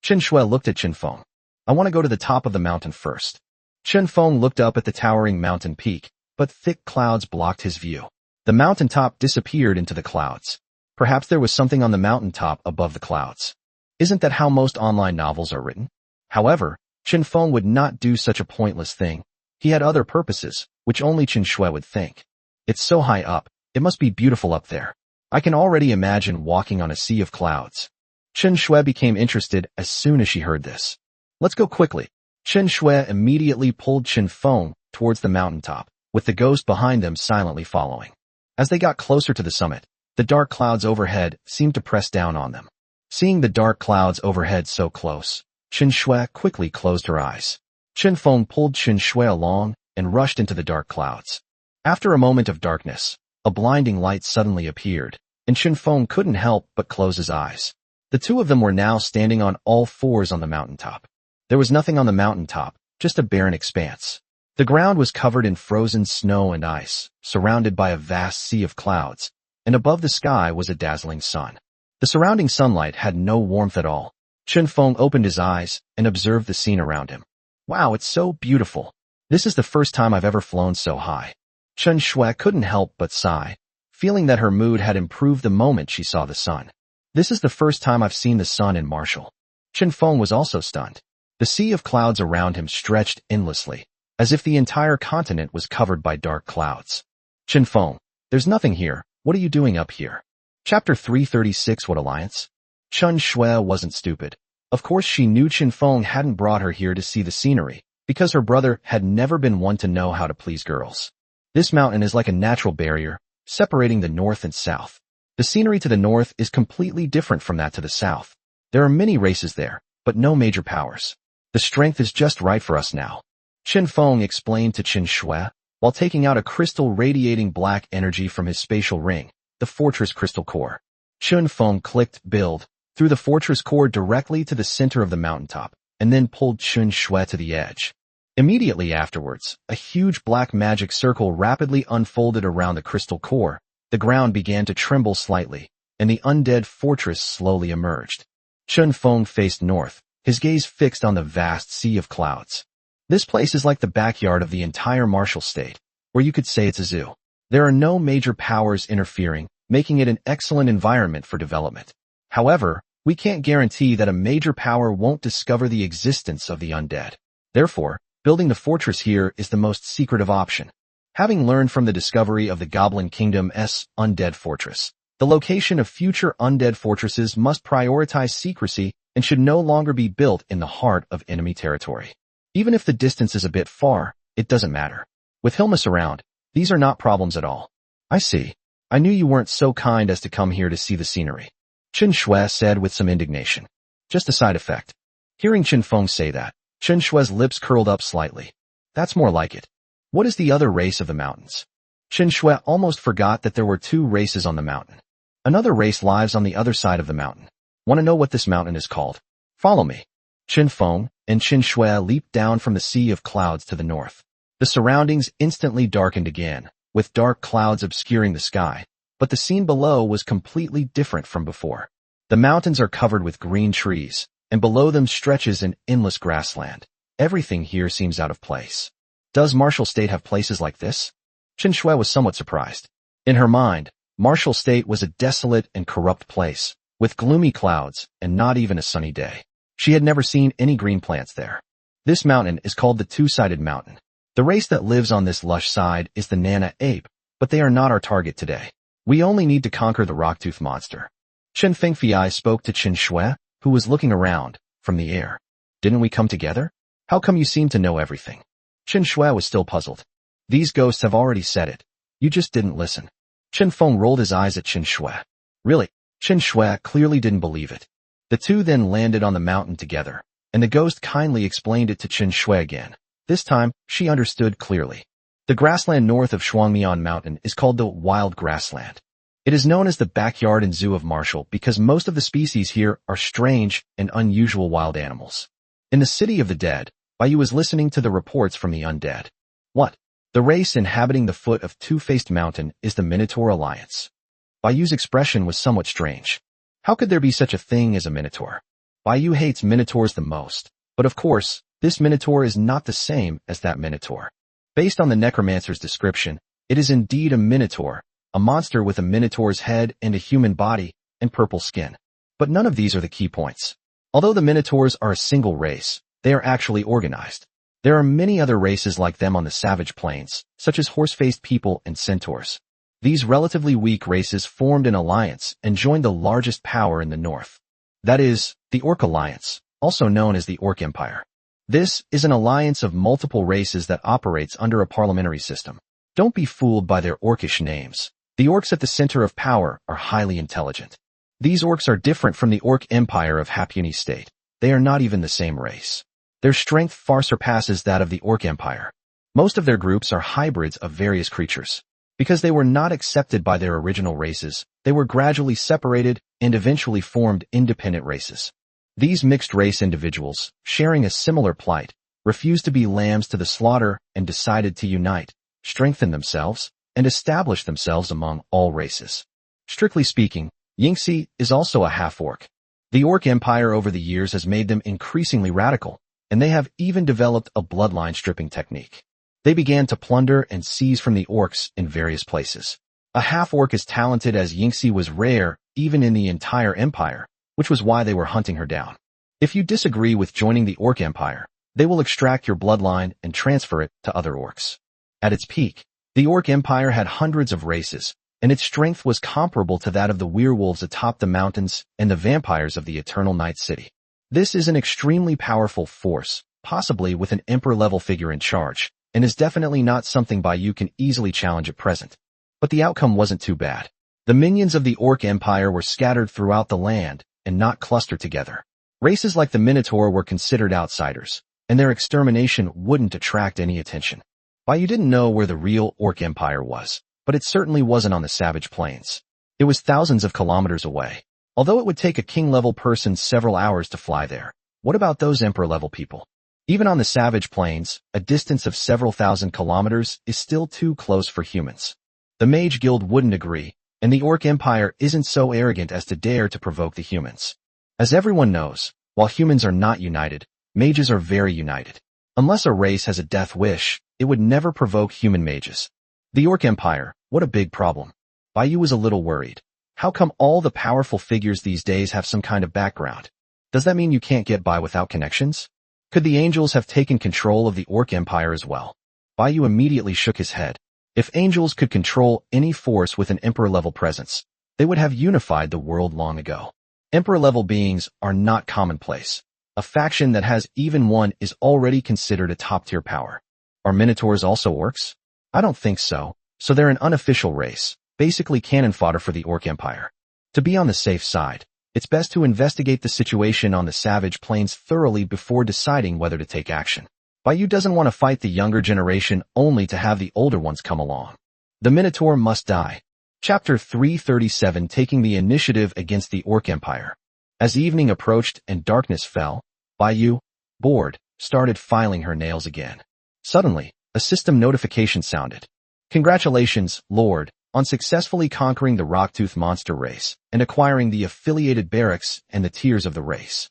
Chen Shui looked at Chen Feng. I want to go to the top of the mountain first. Chen Feng looked up at the towering mountain peak, but thick clouds blocked his view. The mountaintop disappeared into the clouds. Perhaps there was something on the mountaintop above the clouds. Isn't that how most online novels are written? However, Chen Feng would not do such a pointless thing. He had other purposes, which only Chen Shui would think. It's so high up, it must be beautiful up there. I can already imagine walking on a sea of clouds. Chen Shui became interested as soon as she heard this. Let's go quickly. Chen Shui immediately pulled Chen Feng towards the mountaintop, with the ghost behind them silently following. As they got closer to the summit, the dark clouds overhead seemed to press down on them. Seeing the dark clouds overhead so close, Chen Shui quickly closed her eyes. Chen Feng pulled Chen Shui along and rushed into the dark clouds. After a moment of darkness, a blinding light suddenly appeared, and Chen Feng couldn't help but close his eyes. The two of them were now standing on all fours on the mountaintop. There was nothing on the mountaintop, just a barren expanse. The ground was covered in frozen snow and ice, surrounded by a vast sea of clouds, and above the sky was a dazzling sun. The surrounding sunlight had no warmth at all. Chen Feng opened his eyes and observed the scene around him. Wow, it's so beautiful. This is the first time I've ever flown so high. Chen Shui couldn't help but sigh, feeling that her mood had improved the moment she saw the sun. This is the first time I've seen the sun in Marshall. Chen Feng was also stunned. The sea of clouds around him stretched endlessly, as if the entire continent was covered by dark clouds. Chen Feng, there's nothing here. What are you doing up here? Chapter 336. What alliance? Chen Shui wasn't stupid. Of course she knew Chen Feng hadn't brought her here to see the scenery, because her brother had never been one to know how to please girls. This mountain is like a natural barrier, separating the north and south. The scenery to the north is completely different from that to the south. There are many races there, but no major powers. The strength is just right for us now. Chen Feng explained to Chen Shui, while taking out a crystal radiating black energy from his spatial ring, the fortress crystal core. Chen Feng clicked build through the fortress core directly to the center of the mountaintop, and then pulled Chen Shui to the edge. Immediately afterwards, a huge black magic circle rapidly unfolded around the crystal core. The ground began to tremble slightly, and the undead fortress slowly emerged. Chen Feng faced north, his gaze fixed on the vast sea of clouds. This place is like the backyard of the entire Marshall State, or you could say it's a zoo. There are no major powers interfering, making it an excellent environment for development. However, we can't guarantee that a major power won't discover the existence of the undead. Therefore, building the fortress here is the most secretive option. Having learned from the discovery of the Goblin Kingdom's undead fortress, the location of future undead fortresses must prioritize secrecy and should no longer be built in the heart of enemy territory. Even if the distance is a bit far, it doesn't matter. With Hilmas around, these are not problems at all. I see. I knew you weren't so kind as to come here to see the scenery. Chen Shui said with some indignation. Just a side effect. Hearing Chen Feng say that, Chen Shui's lips curled up slightly. That's more like it. What is the other race of the mountains? Chen Shui almost forgot that there were two races on the mountain. Another race lives on the other side of the mountain. Want to know what this mountain is called? Follow me. Chen Feng, and Qin Shui leaped down from the sea of clouds to the north. The surroundings instantly darkened again, with dark clouds obscuring the sky, but the scene below was completely different from before. The mountains are covered with green trees, and below them stretches an endless grassland. Everything here seems out of place. Does Martial State have places like this? Qin Shui was somewhat surprised. In her mind, Martial State was a desolate and corrupt place, with gloomy clouds and not even a sunny day. She had never seen any green plants there. This mountain is called the Two-Sided Mountain. The race that lives on this lush side is the Nana ape, but they are not our target today. We only need to conquer the Rocktooth monster. Chen Fengfei spoke to Qin Shui, who was looking around from the air. Didn't we come together? How come you seem to know everything? Qin Shui was still puzzled. These ghosts have already said it. You just didn't listen. Chen Feng rolled his eyes at Qin Shui. Really? Qin Shui clearly didn't believe it. The two then landed on the mountain together, and the ghost kindly explained it to Qin Shui again. This time, she understood clearly. The grassland north of Shuangmian Mountain is called the Wild Grassland. It is known as the backyard and zoo of Martial because most of the species here are strange and unusual wild animals. In the City of the Dead, Baiyu was listening to the reports from the undead. What? The race inhabiting the foot of Two-Faced Mountain is the Minotaur Alliance. Baiyu's expression was somewhat strange. How could there be such a thing as a Minotaur? Baiyu hates Minotaurs the most, but of course, this Minotaur is not the same as that Minotaur. Based on the Necromancer's description, it is indeed a Minotaur, a monster with a Minotaur's head and a human body and purple skin. But none of these are the key points. Although the Minotaurs are a single race, they are actually organized. There are many other races like them on the Savage Plains, such as horse-faced people and centaurs. These relatively weak races formed an alliance and joined the largest power in the north. That is, the Orc Alliance, also known as the Orc Empire. This is an alliance of multiple races that operates under a parliamentary system. Don't be fooled by their orcish names. The orcs at the center of power are highly intelligent. These orcs are different from the Orc Empire of Hapunyi State. They are not even the same race. Their strength far surpasses that of the Orc Empire. Most of their groups are hybrids of various creatures. Because they were not accepted by their original races, they were gradually separated and eventually formed independent races. These mixed-race individuals, sharing a similar plight, refused to be lambs to the slaughter and decided to unite, strengthen themselves, and establish themselves among all races. Strictly speaking, Yingxi is also a half-orc. The Orc Empire over the years has made them increasingly radical, and they have even developed a bloodline stripping technique. They began to plunder and seize from the orcs in various places. A half-orc as talented as Yingxi was rare even in the entire empire, which was why they were hunting her down. If you disagree with joining the Orc Empire, they will extract your bloodline and transfer it to other orcs. At its peak, the Orc Empire had hundreds of races, and its strength was comparable to that of the werewolves atop the mountains and the vampires of the Eternal Night City. This is an extremely powerful force, possibly with an emperor-level figure in charge, and is definitely not something Baiyu can easily challenge at present. But the outcome wasn't too bad. The minions of the Orc Empire were scattered throughout the land and not clustered together. Races like the Minotaur were considered outsiders, and their extermination wouldn't attract any attention. Baiyu didn't know where the real Orc Empire was, but it certainly wasn't on the Savage Plains. It was thousands of kilometers away. Although it would take a king-level person several hours to fly there, what about those emperor-level people? Even on the Savage Plains, a distance of several thousand kilometers is still too close for humans. The Mage Guild wouldn't agree, and the Orc Empire isn't so arrogant as to dare to provoke the humans. As everyone knows, while humans are not united, mages are very united. Unless a race has a death wish, it would never provoke human mages. The Orc Empire, what a big problem. Baiyu was a little worried. How come all the powerful figures these days have some kind of background? Does that mean you can't get by without connections? Could the angels have taken control of the Orc Empire as well? Baiyu immediately shook his head. If angels could control any force with an emperor-level presence, they would have unified the world long ago. Emperor-level beings are not commonplace. A faction that has even one is already considered a top-tier power. Are Minotaurs also orcs? I don't think so, so they're an unofficial race, basically cannon fodder for the Orc Empire. To be on the safe side, it's best to investigate the situation on the Savage Plains thoroughly before deciding whether to take action. Baiyu doesn't want to fight the younger generation only to have the older ones come along. The Minotaur must die. Chapter 337 Taking the Initiative Against the Orc Empire. As evening approached and darkness fell, Baiyu, bored, started filing her nails again. Suddenly, a system notification sounded. Congratulations, Lord, on successfully conquering the Rocktooth monster race and acquiring the affiliated barracks and the tiers of the race.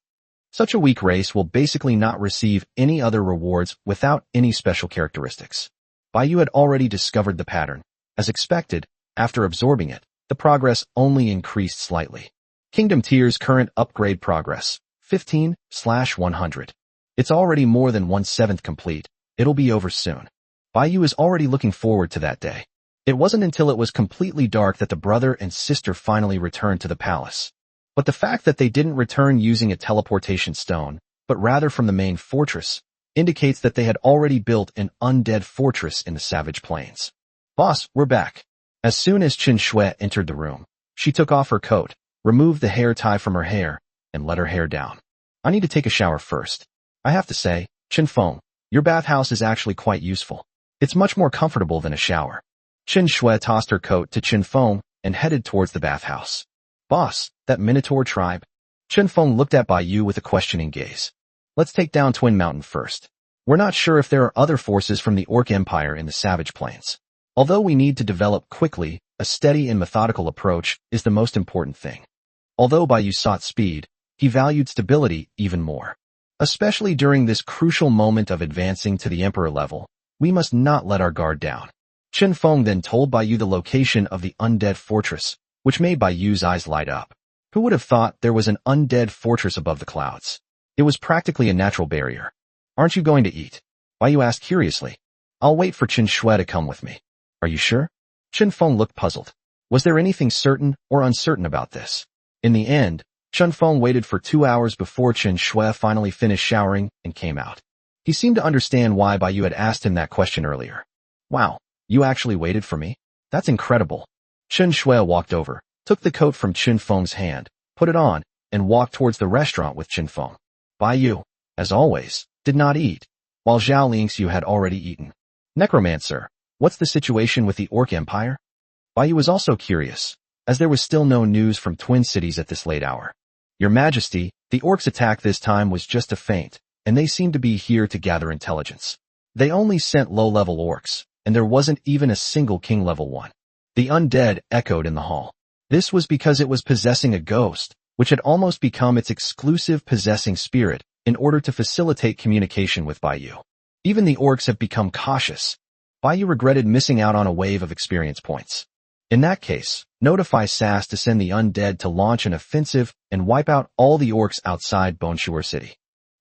Such a weak race will basically not receive any other rewards without any special characteristics. Baiyu had already discovered the pattern. As expected, after absorbing it, the progress only increased slightly. Kingdom tiers current upgrade progress, 15/100. It's already more than 1/7 complete. It'll be over soon. Baiyu is already looking forward to that day. It wasn't until it was completely dark that the brother and sister finally returned to the palace. But the fact that they didn't return using a teleportation stone, but rather from the main fortress, indicates that they had already built an undead fortress in the Savage Plains. Boss, we're back. As soon as Qin Shui entered the room, she took off her coat, removed the hair tie from her hair, and let her hair down. I need to take a shower first. I have to say, Qin Feng, your bathhouse is actually quite useful. It's much more comfortable than a shower. Qin Shui tossed her coat to Qin Feng and headed towards the bathhouse. Boss, that Minotaur tribe? Qin Feng looked at Baiyu with a questioning gaze. Let's take down Twin Mountain first. We're not sure if there are other forces from the Orc Empire in the Savage Plains. Although we need to develop quickly, a steady and methodical approach is the most important thing. Although Baiyu sought speed, he valued stability even more. Especially during this crucial moment of advancing to the Emperor level, we must not let our guard down. Qin Feng then told Baiyu the location of the undead fortress, which made Baiyu's eyes light up. Who would have thought there was an undead fortress above the clouds? It was practically a natural barrier. Aren't you going to eat? Baiyu asked curiously. I'll wait for Qin Shui to come with me. Are you sure? Qin Feng looked puzzled. Was there anything certain or uncertain about this? In the end, Qin Feng waited for 2 hours before Qin Shui finally finished showering and came out. He seemed to understand why Baiyu had asked him that question earlier. Wow, you actually waited for me? That's incredible. Qin Shui walked over, took the coat from Qin Feng's hand, put it on, and walked towards the restaurant with Qin Feng. Baiyu, as always, did not eat, while Zhao Lingxiu had already eaten. Necromancer, what's the situation with the Orc Empire? Baiyu was also curious, as there was still no news from Twin Cities at this late hour. Your Majesty, the Orcs' attack this time was just a feint, and they seem to be here to gather intelligence. They only sent low-level orcs, and there wasn't even a single king level one. The undead echoed in the hall. This was because it was possessing a ghost, which had almost become its exclusive possessing spirit in order to facilitate communication with Baiyu. Even the orcs have become cautious. Baiyu regretted missing out on a wave of experience points. In that case, notify SAS to send the undead to launch an offensive and wipe out all the orcs outside Bonchuer City.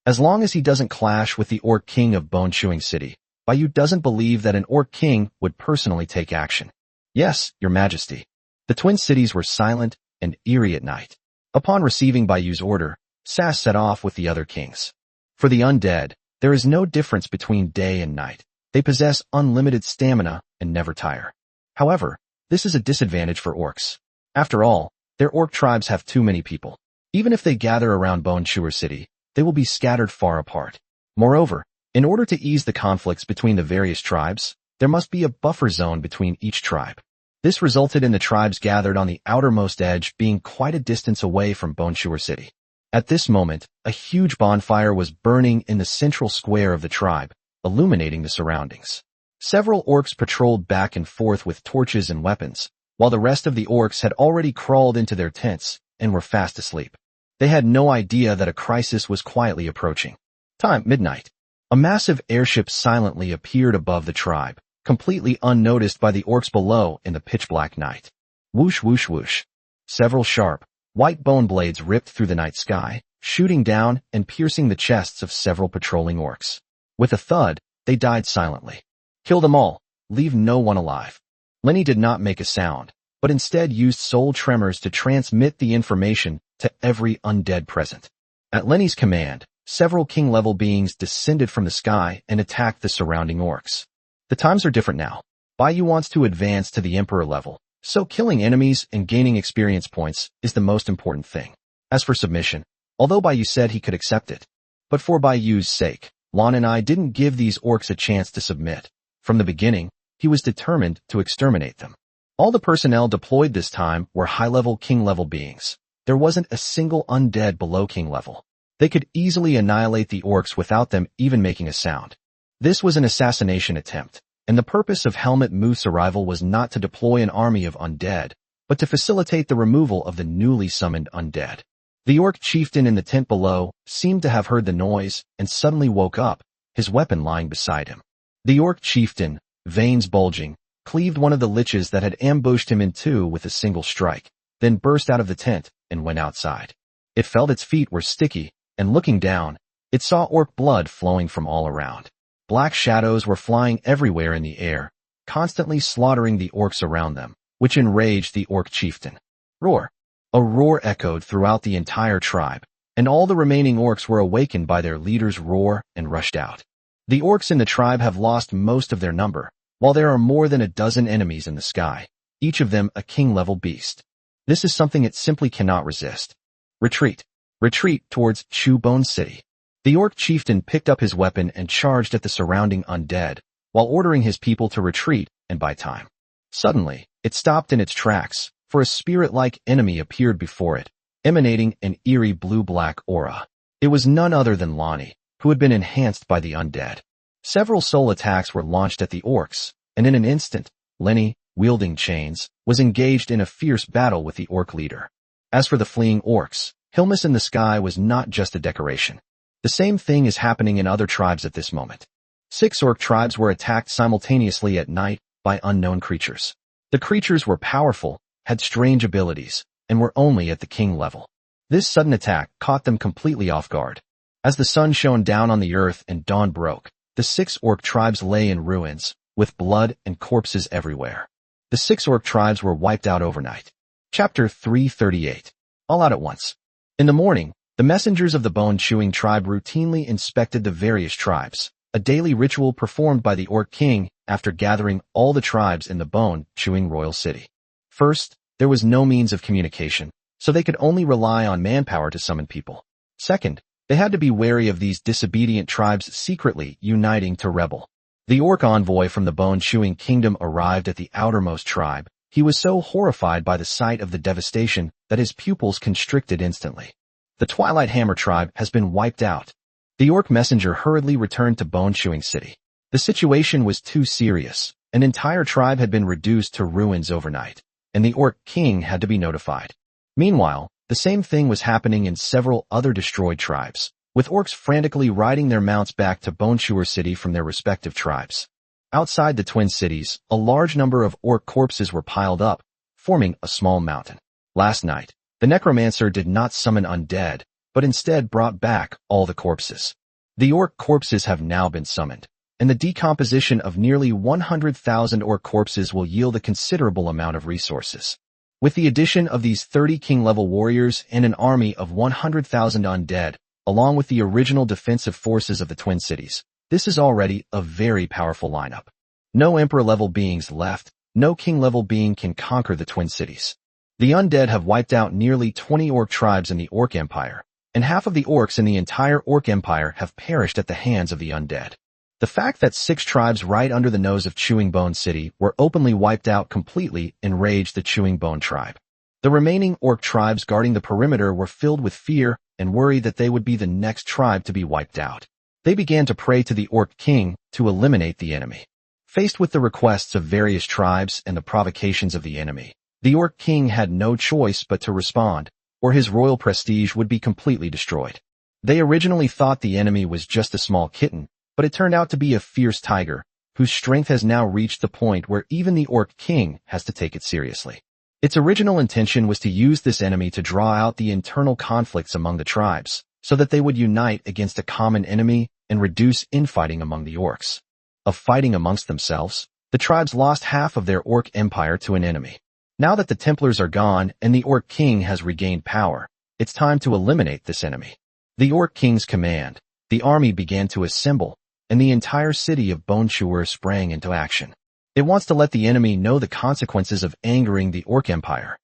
As long as he doesn't clash with the Orc King of Bonchuing City, Baiyu doesn't believe that an Orc King would personally take action. Yes, Your Majesty. The Twin Cities were silent and eerie at night. Upon receiving Baiyu's order, SAS set off with the other kings. For the undead, there is no difference between day and night. They possess unlimited stamina and never tire. However, this is a disadvantage for orcs. After all, their orc tribes have too many people. Even if they gather around Bonchuer City, they will be scattered far apart. Moreover, in order to ease the conflicts between the various tribes, there must be a buffer zone between each tribe. This resulted in the tribes gathered on the outermost edge being quite a distance away from Bonchuer City. At this moment, a huge bonfire was burning in the central square of the tribe, illuminating the surroundings. Several orcs patrolled back and forth with torches and weapons, while the rest of the orcs had already crawled into their tents and were fast asleep. They had no idea that a crisis was quietly approaching. Time, midnight. A massive airship silently appeared above the tribe, completely unnoticed by the orcs below in the pitch-black night. Whoosh whoosh whoosh. Several sharp, white bone blades ripped through the night sky, shooting down and piercing the chests of several patrolling orcs. With a thud, they died silently. Kill them all, leave no one alive. Lenny did not make a sound, but instead used soul tremors to transmit the information to every undead present. At Lenny's command, several king-level beings descended from the sky and attacked the surrounding orcs. The times are different now. Baiyu wants to advance to the Emperor level, so killing enemies and gaining experience points is the most important thing. As for submission, although Baiyu said he could accept it, but for Baiyu's sake, Lon and I didn't give these orcs a chance to submit. From the beginning, he was determined to exterminate them. All the personnel deployed this time were high-level king-level beings. There wasn't a single undead below king level. They could easily annihilate the orcs without them even making a sound. This was an assassination attempt, and the purpose of Helmut Muth's arrival was not to deploy an army of undead, but to facilitate the removal of the newly summoned undead. The orc chieftain in the tent below seemed to have heard the noise and suddenly woke up, his weapon lying beside him. The orc chieftain, veins bulging, cleaved one of the liches that had ambushed him in two with a single strike, then burst out of the tent and went outside. It felt its feet were sticky, and looking down, it saw orc blood flowing from all around. Black shadows were flying everywhere in the air, constantly slaughtering the orcs around them, which enraged the orc chieftain. Roar! A roar echoed throughout the entire tribe, and all the remaining orcs were awakened by their leader's roar and rushed out. The orcs in the tribe have lost most of their number, while there are more than a dozen enemies in the sky, each of them a king-level beast. This is something it simply cannot resist. Retreat. Retreat towards Chewbone City. The orc chieftain picked up his weapon and charged at the surrounding undead, while ordering his people to retreat and buy time. Suddenly, it stopped in its tracks, for a spirit-like enemy appeared before it, emanating an eerie blue-black aura. It was none other than Lonnie, who had been enhanced by the undead. Several soul attacks were launched at the orcs, and in an instant, Lenny, wielding chains, was engaged in a fierce battle with the orc leader. As for the fleeing orcs, Hilmus in the sky was not just a decoration. The same thing is happening in other tribes at this moment. 6 orc tribes were attacked simultaneously at night by unknown creatures. The creatures were powerful, had strange abilities, and were only at the king level. This sudden attack caught them completely off guard. As the sun shone down on the earth and dawn broke, the 6 orc tribes lay in ruins, with blood and corpses everywhere. The 6 orc tribes were wiped out overnight. Chapter 338. All out at once. In the morning, the messengers of the bone-chewing tribe routinely inspected the various tribes, a daily ritual performed by the orc king after gathering all the tribes in the bone-chewing royal city. First, there was no means of communication, so they could only rely on manpower to summon people. Second, they had to be wary of these disobedient tribes secretly uniting to rebel. The orc envoy from the bone-chewing kingdom arrived at the outermost tribe. He was so horrified by the sight of the devastation that his pupils constricted instantly. The Twilight Hammer tribe has been wiped out. The orc messenger hurriedly returned to Bone-Chewing City. The situation was too serious. An entire tribe had been reduced to ruins overnight, and the orc king had to be notified. Meanwhile, the same thing was happening in several other destroyed tribes, with orcs frantically riding their mounts back to Bone-Chewer City from their respective tribes. Outside the Twin Cities, a large number of orc corpses were piled up, forming a small mountain. Last night, the necromancer did not summon undead, but instead brought back all the corpses. The orc corpses have now been summoned, and the decomposition of nearly 100,000 orc corpses will yield a considerable amount of resources. With the addition of these 30 king-level warriors and an army of 100,000 undead, along with the original defensive forces of the Twin Cities, this is already a very powerful lineup. No Emperor-level beings left, no king-level being can conquer the Twin Cities. The undead have wiped out nearly 20 orc tribes in the Orc Empire, and half of the orcs in the entire Orc Empire have perished at the hands of the undead. The fact that 6 tribes right under the nose of Chewing Bone City were openly wiped out completely enraged the Chewing Bone tribe. The remaining orc tribes guarding the perimeter were filled with fear and worried that they would be the next tribe to be wiped out. They began to pray to the orc king to eliminate the enemy. Faced with the requests of various tribes and the provocations of the enemy, the orc king had no choice but to respond, or his royal prestige would be completely destroyed. They originally thought the enemy was just a small kitten, but it turned out to be a fierce tiger, whose strength has now reached the point where even the orc king has to take it seriously. Its original intention was to use this enemy to draw out the internal conflicts among the tribes, so that they would unite against a common enemy and reduce infighting among the orcs. Of fighting amongst themselves, the tribes lost half of their orc empire to an enemy. Now that the Templars are gone and the orc king has regained power, it's time to eliminate this enemy. The orc king's command, the army began to assemble, and the entire city of Bone-Chewer sprang into action. It wants to let the enemy know the consequences of angering the Orc Empire.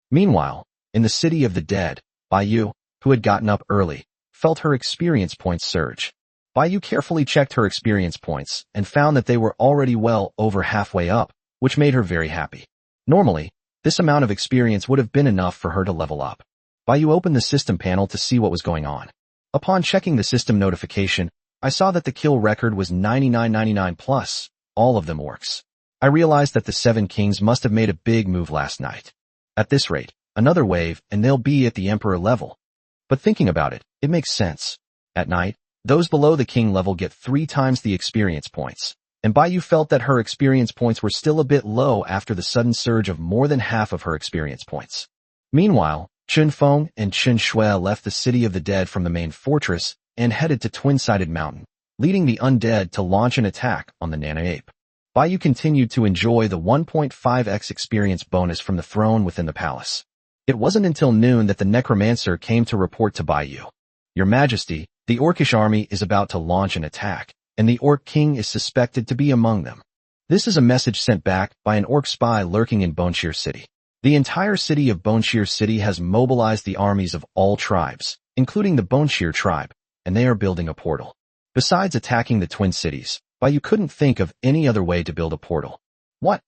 Meanwhile, in the city of the dead, Baiyu, who had gotten up early, felt her experience points surge. Baiyu carefully checked her experience points and found that they were already well over halfway up, which made her very happy. Normally, this amount of experience would have been enough for her to level up. Baiyu opened the system panel to see what was going on. Upon checking the system notification, I saw that the kill record was 9999 plus, all of them orcs. I realized that the 7 kings must have made a big move last night. At this rate, another wave and they'll be at the emperor level. But thinking about it, it makes sense. At night, those below the king level get 3 times the experience points, and Baiyu felt that her experience points were still a bit low after the sudden surge of more than half of her experience points. Meanwhile, Chun Feng and Chun Shui left the city of the dead from the main fortress and headed to Twin-Sided Mountain, leading the undead to launch an attack on the Nana Ape. Baiyu continued to enjoy the 1.5x experience bonus from the throne within the palace. It wasn't until noon that the necromancer came to report to Baiyu. Your Majesty, the Orcish army is about to launch an attack, and the Orc King is suspected to be among them. This is a message sent back by an Orc spy lurking in Boneshir City. The entire city of Boneshir City has mobilized the armies of all tribes, including the Boneshir tribe, and they are building a portal. Besides attacking the twin cities, Baiyu couldn't think of any other way to build a portal. What?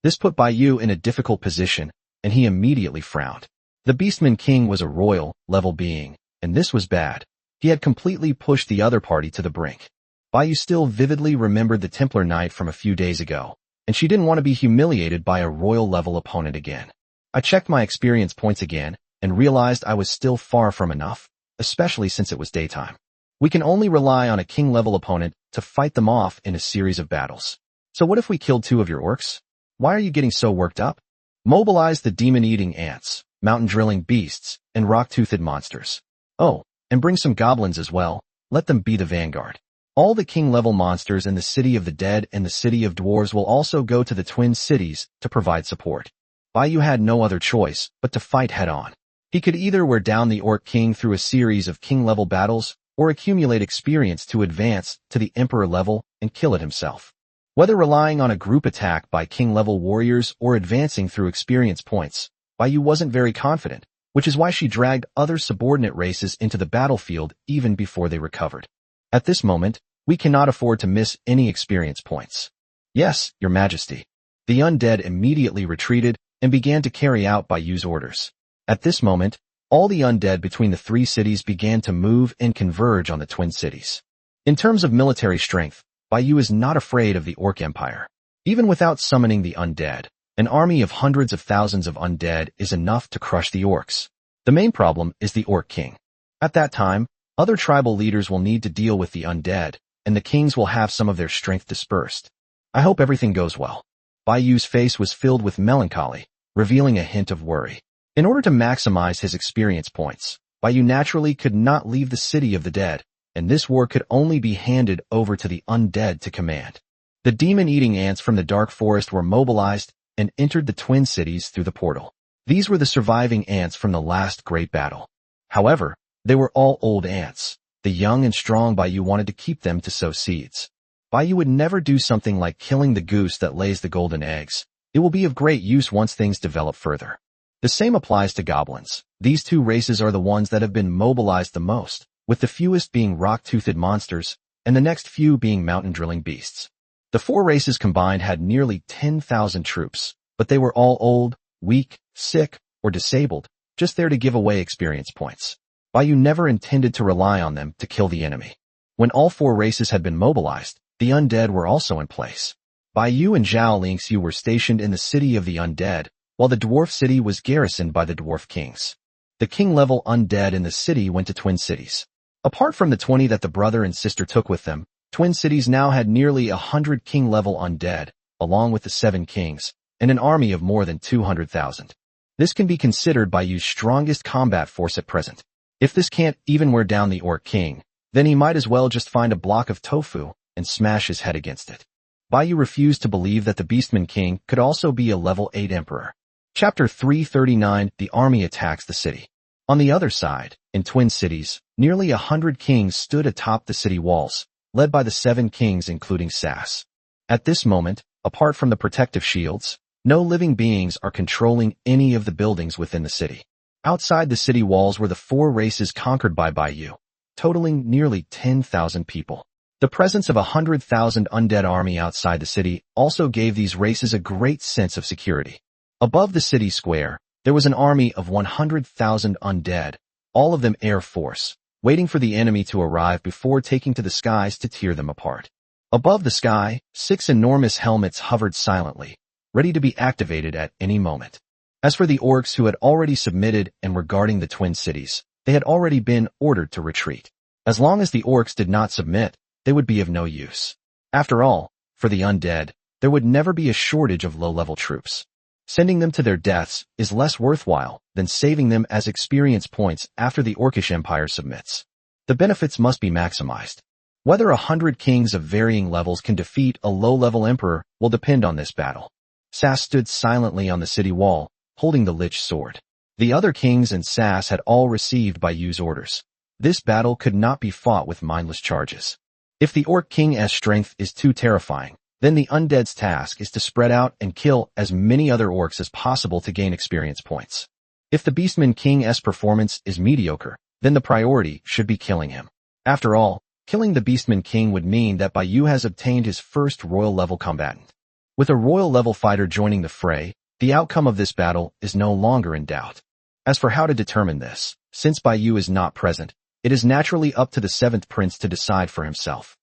This put Baiyu in a difficult position, and he immediately frowned. The Beastman King was a royal, level being, and this was bad. He had completely pushed the other party to the brink. Baiyu still vividly remembered the Templar Knight from a few days ago, and she didn't want to be humiliated by a royal-level opponent again. I checked my experience points again, and realized I was still far from enough, especially since it was daytime. We can only rely on a king-level opponent to fight them off in a series of battles. So what if we killed 2 of your orcs? Why are you getting so worked up? Mobilize the demon-eating ants, mountain-drilling beasts, and rock-toothed monsters. Oh, and bring some goblins as well. Let them be the vanguard. All the king-level monsters in the City of the Dead and the City of Dwarves will also go to the Twin Cities to provide support. Baiyu had no other choice but to fight head-on. He could either wear down the Orc King through a series of king-level battles, or accumulate experience to advance to the Emperor level and kill it himself. Whether relying on a group attack by king-level warriors or advancing through experience points, Baiyu wasn't very confident, which is why she dragged other subordinate races into the battlefield even before they recovered. At this moment, we cannot afford to miss any experience points. Yes, Your Majesty. The undead immediately retreated and began to carry out Baiyu's orders. At this moment, all the undead between the 3 cities began to move and converge on the twin cities. In terms of military strength, Baiyu is not afraid of the Orc Empire. Even without summoning the undead, an army of hundreds of thousands of undead is enough to crush the orcs. The main problem is the Orc King. At that time, other tribal leaders will need to deal with the undead, and the kings will have some of their strength dispersed. I hope everything goes well. Baiyu's face was filled with melancholy, revealing a hint of worry. In order to maximize his experience points, Baiyu naturally could not leave the City of the Dead, and this war could only be handed over to the undead to command. The demon-eating ants from the Dark Forest were mobilized and entered the Twin Cities through the portal. These were the surviving ants from the last great battle. However, they were all old ants. The young and strong Baiyu wanted to keep them to sow seeds. Baiyu would never do something like killing the goose that lays the golden eggs. It will be of great use once things develop further. The same applies to goblins. These 2 races are the ones that have been mobilized the most, with the fewest being rock-toothed monsters, and the next few being mountain-drilling beasts. The 4 races combined had nearly 10,000 troops, but they were all old, weak, sick, or disabled, just there to give away experience points. Baiyu never intended to rely on them to kill the enemy. When all 4 races had been mobilized, the undead were also in place. Baiyu and Zhao Lingxiu were stationed in the City of the Undead, while the Dwarf City was garrisoned by the Dwarf Kings. The king-level undead in the city went to Twin Cities. Apart from the 20 that the brother and sister took with them, Twin Cities now had nearly 100 king-level undead, along with the 7 kings, and an army of more than 200,000. This can be considered Baiyu's strongest combat force at present. If this can't even wear down the Orc King, then he might as well just find a block of tofu and smash his head against it. Baiyu refused to believe that the Beastman King could also be a level 8 emperor. Chapter 339, The Army Attacks the City. On the other side, in Twin Cities, nearly 100 kings stood atop the city walls, led by the 7 kings including Sass. At this moment, apart from the protective shields, no living beings are controlling any of the buildings within the city. Outside the city walls were the 4 races conquered by Baiyu, totaling nearly 10,000 people. The presence of 100,000 undead army outside the city also gave these races a great sense of security. Above the city square, there was an army of 100,000 undead, all of them Air Force, waiting for the enemy to arrive before taking to the skies to tear them apart. Above the sky, 6 enormous helmets hovered silently, ready to be activated at any moment. As for the orcs who had already submitted and were guarding the Twin Cities, they had already been ordered to retreat. As long as the orcs did not submit, they would be of no use. After all, for the undead, there would never be a shortage of low-level troops. Sending them to their deaths is less worthwhile than saving them as experience points after the Orcish Empire submits. The benefits must be maximized. Whether 100 kings of varying levels can defeat a low-level emperor will depend on this battle. Sass stood silently on the city wall, holding the Lich sword. The other kings and Sass had all received by Yu's orders. This battle could not be fought with mindless charges. If the Orc King's strength is too terrifying, then the undead's task is to spread out and kill as many other orcs as possible to gain experience points. If the Beastman King's performance is mediocre, then the priority should be killing him. After all, killing the Beastman King would mean that Baiyu has obtained his first royal-level combatant. With a royal-level fighter joining the fray, the outcome of this battle is no longer in doubt. As for how to determine this, since Baiyu is not present, it is naturally up to the 7th Prince to decide for himself.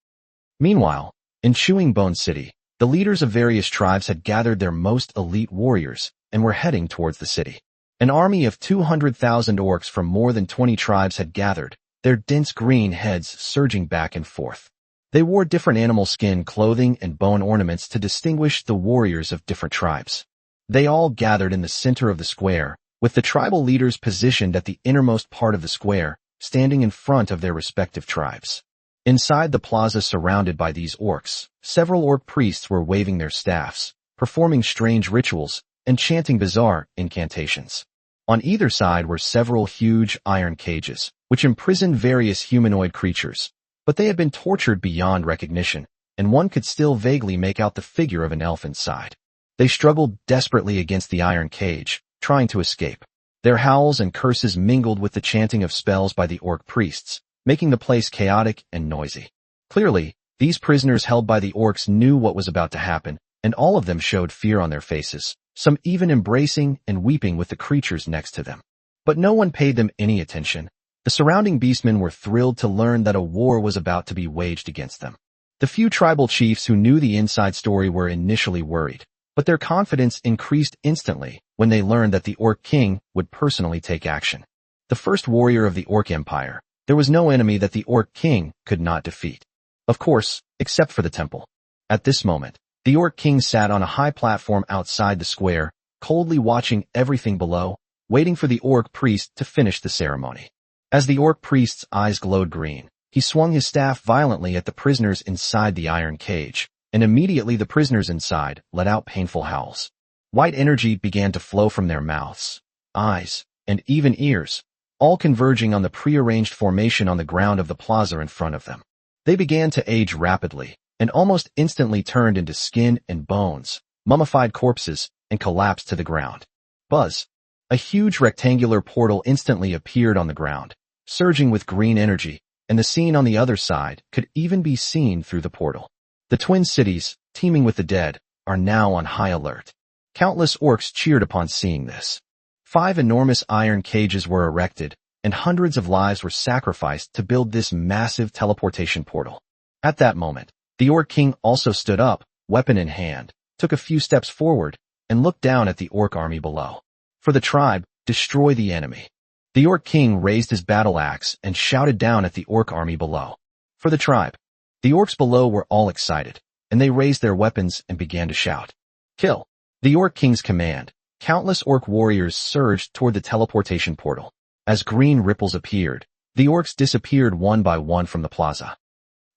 Meanwhile, in Chewing Bone City, the leaders of various tribes had gathered their most elite warriors and were heading towards the city. An army of 200,000 orcs from more than 20 tribes had gathered, their dense green heads surging back and forth. They wore different animal skin clothing and bone ornaments to distinguish the warriors of different tribes. They all gathered in the center of the square, with the tribal leaders positioned at the innermost part of the square, standing in front of their respective tribes. Inside the plaza surrounded by these orcs, several orc priests were waving their staffs, performing strange rituals, and chanting bizarre incantations. On either side were several huge iron cages, which imprisoned various humanoid creatures, but they had been tortured beyond recognition, and one could still vaguely make out the figure of an elf inside. They struggled desperately against the iron cage, trying to escape. Their howls and curses mingled with the chanting of spells by the orc priests, making the place chaotic and noisy. Clearly, these prisoners held by the orcs knew what was about to happen, and all of them showed fear on their faces, some even embracing and weeping with the creatures next to them. But no one paid them any attention. The surrounding beastmen were thrilled to learn that a war was about to be waged against them. The few tribal chiefs who knew the inside story were initially worried, but their confidence increased instantly when they learned that the Orc King would personally take action. The first warrior of the Orc Empire, there was no enemy that the Orc King could not defeat. Of course, except for the temple. At this moment, the Orc King sat on a high platform outside the square, coldly watching everything below, waiting for the Orc priest to finish the ceremony. As the Orc priest's eyes glowed green, he swung his staff violently at the prisoners inside the iron cage, and immediately the prisoners inside let out painful howls. White energy began to flow from their mouths, eyes, and even ears, all converging on the prearranged formation on the ground of the plaza in front of them. They began to age rapidly, and almost instantly turned into skin and bones, mummified corpses, and collapsed to the ground. Buzz! A huge rectangular portal instantly appeared on the ground, surging with green energy, and the scene on the other side could even be seen through the portal. The Twin Cities, teeming with the dead, are now on high alert. Countless orcs cheered upon seeing this. 5 enormous iron cages were erected, and hundreds of lives were sacrificed to build this massive teleportation portal. At that moment, the Orc King also stood up, weapon in hand, took a few steps forward, and looked down at the orc army below. For the tribe, destroy the enemy. The Orc King raised his battle axe and shouted down at the orc army below. For the tribe. The orcs below were all excited, and they raised their weapons and began to shout. Kill! The Orc King's command. Countless orc warriors surged toward the teleportation portal. As green ripples appeared, the orcs disappeared one by one from the plaza.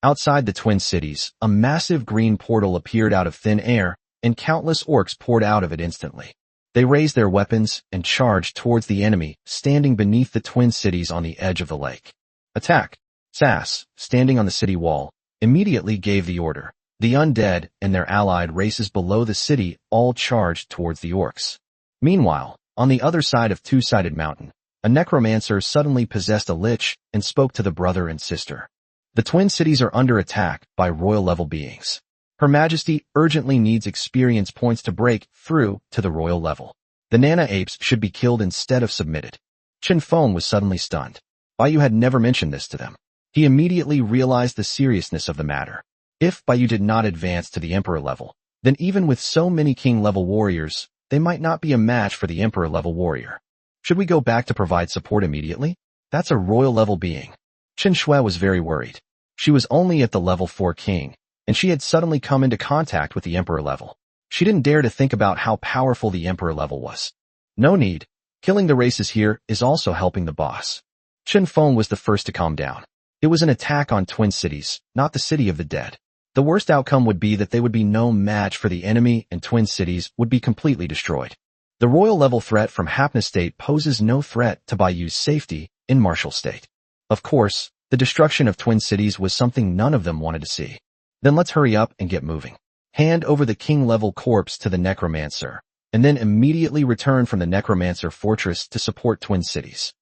Outside the Twin Cities, a massive green portal appeared out of thin air, and countless orcs poured out of it instantly. They raised their weapons and charged towards the enemy, standing beneath the Twin Cities on the edge of the lake. Attack! Sass, standing on the city wall, immediately gave the order. The undead and their allied races below the city all charged towards the orcs. Meanwhile, on the other side of Two-Sided Mountain, a necromancer suddenly possessed a lich and spoke to the brother and sister. The Twin Cities are under attack by royal-level beings. Her Majesty urgently needs experience points to break through to the royal level. The Nana apes should be killed instead of submitted. Chen Feng was suddenly stunned. Baiyu had never mentioned this to them. He immediately realized the seriousness of the matter. If Baiyu did not advance to the emperor level, then even with so many king-level warriors, they might not be a match for the emperor-level warrior. Should we go back to provide support immediately? That's a royal-level being. Chen Shui was very worried. She was only at the level 4 king, and she had suddenly come into contact with the emperor level. She didn't dare to think about how powerful the emperor level was. No need. Killing the races here is also helping the boss. Chen Feng was the first to calm down. It was an attack on Twin Cities, not the City of the Dead. The worst outcome would be that they would be no match for the enemy and Twin Cities would be completely destroyed. The royal-level threat from Hapna State poses no threat to Baiyu's safety in Martial State. Of course, the destruction of Twin Cities was something none of them wanted to see. Then let's hurry up and get moving. Hand over the king-level corpse to the Necromancer, and then immediately return from the Necromancer fortress to support Twin Cities.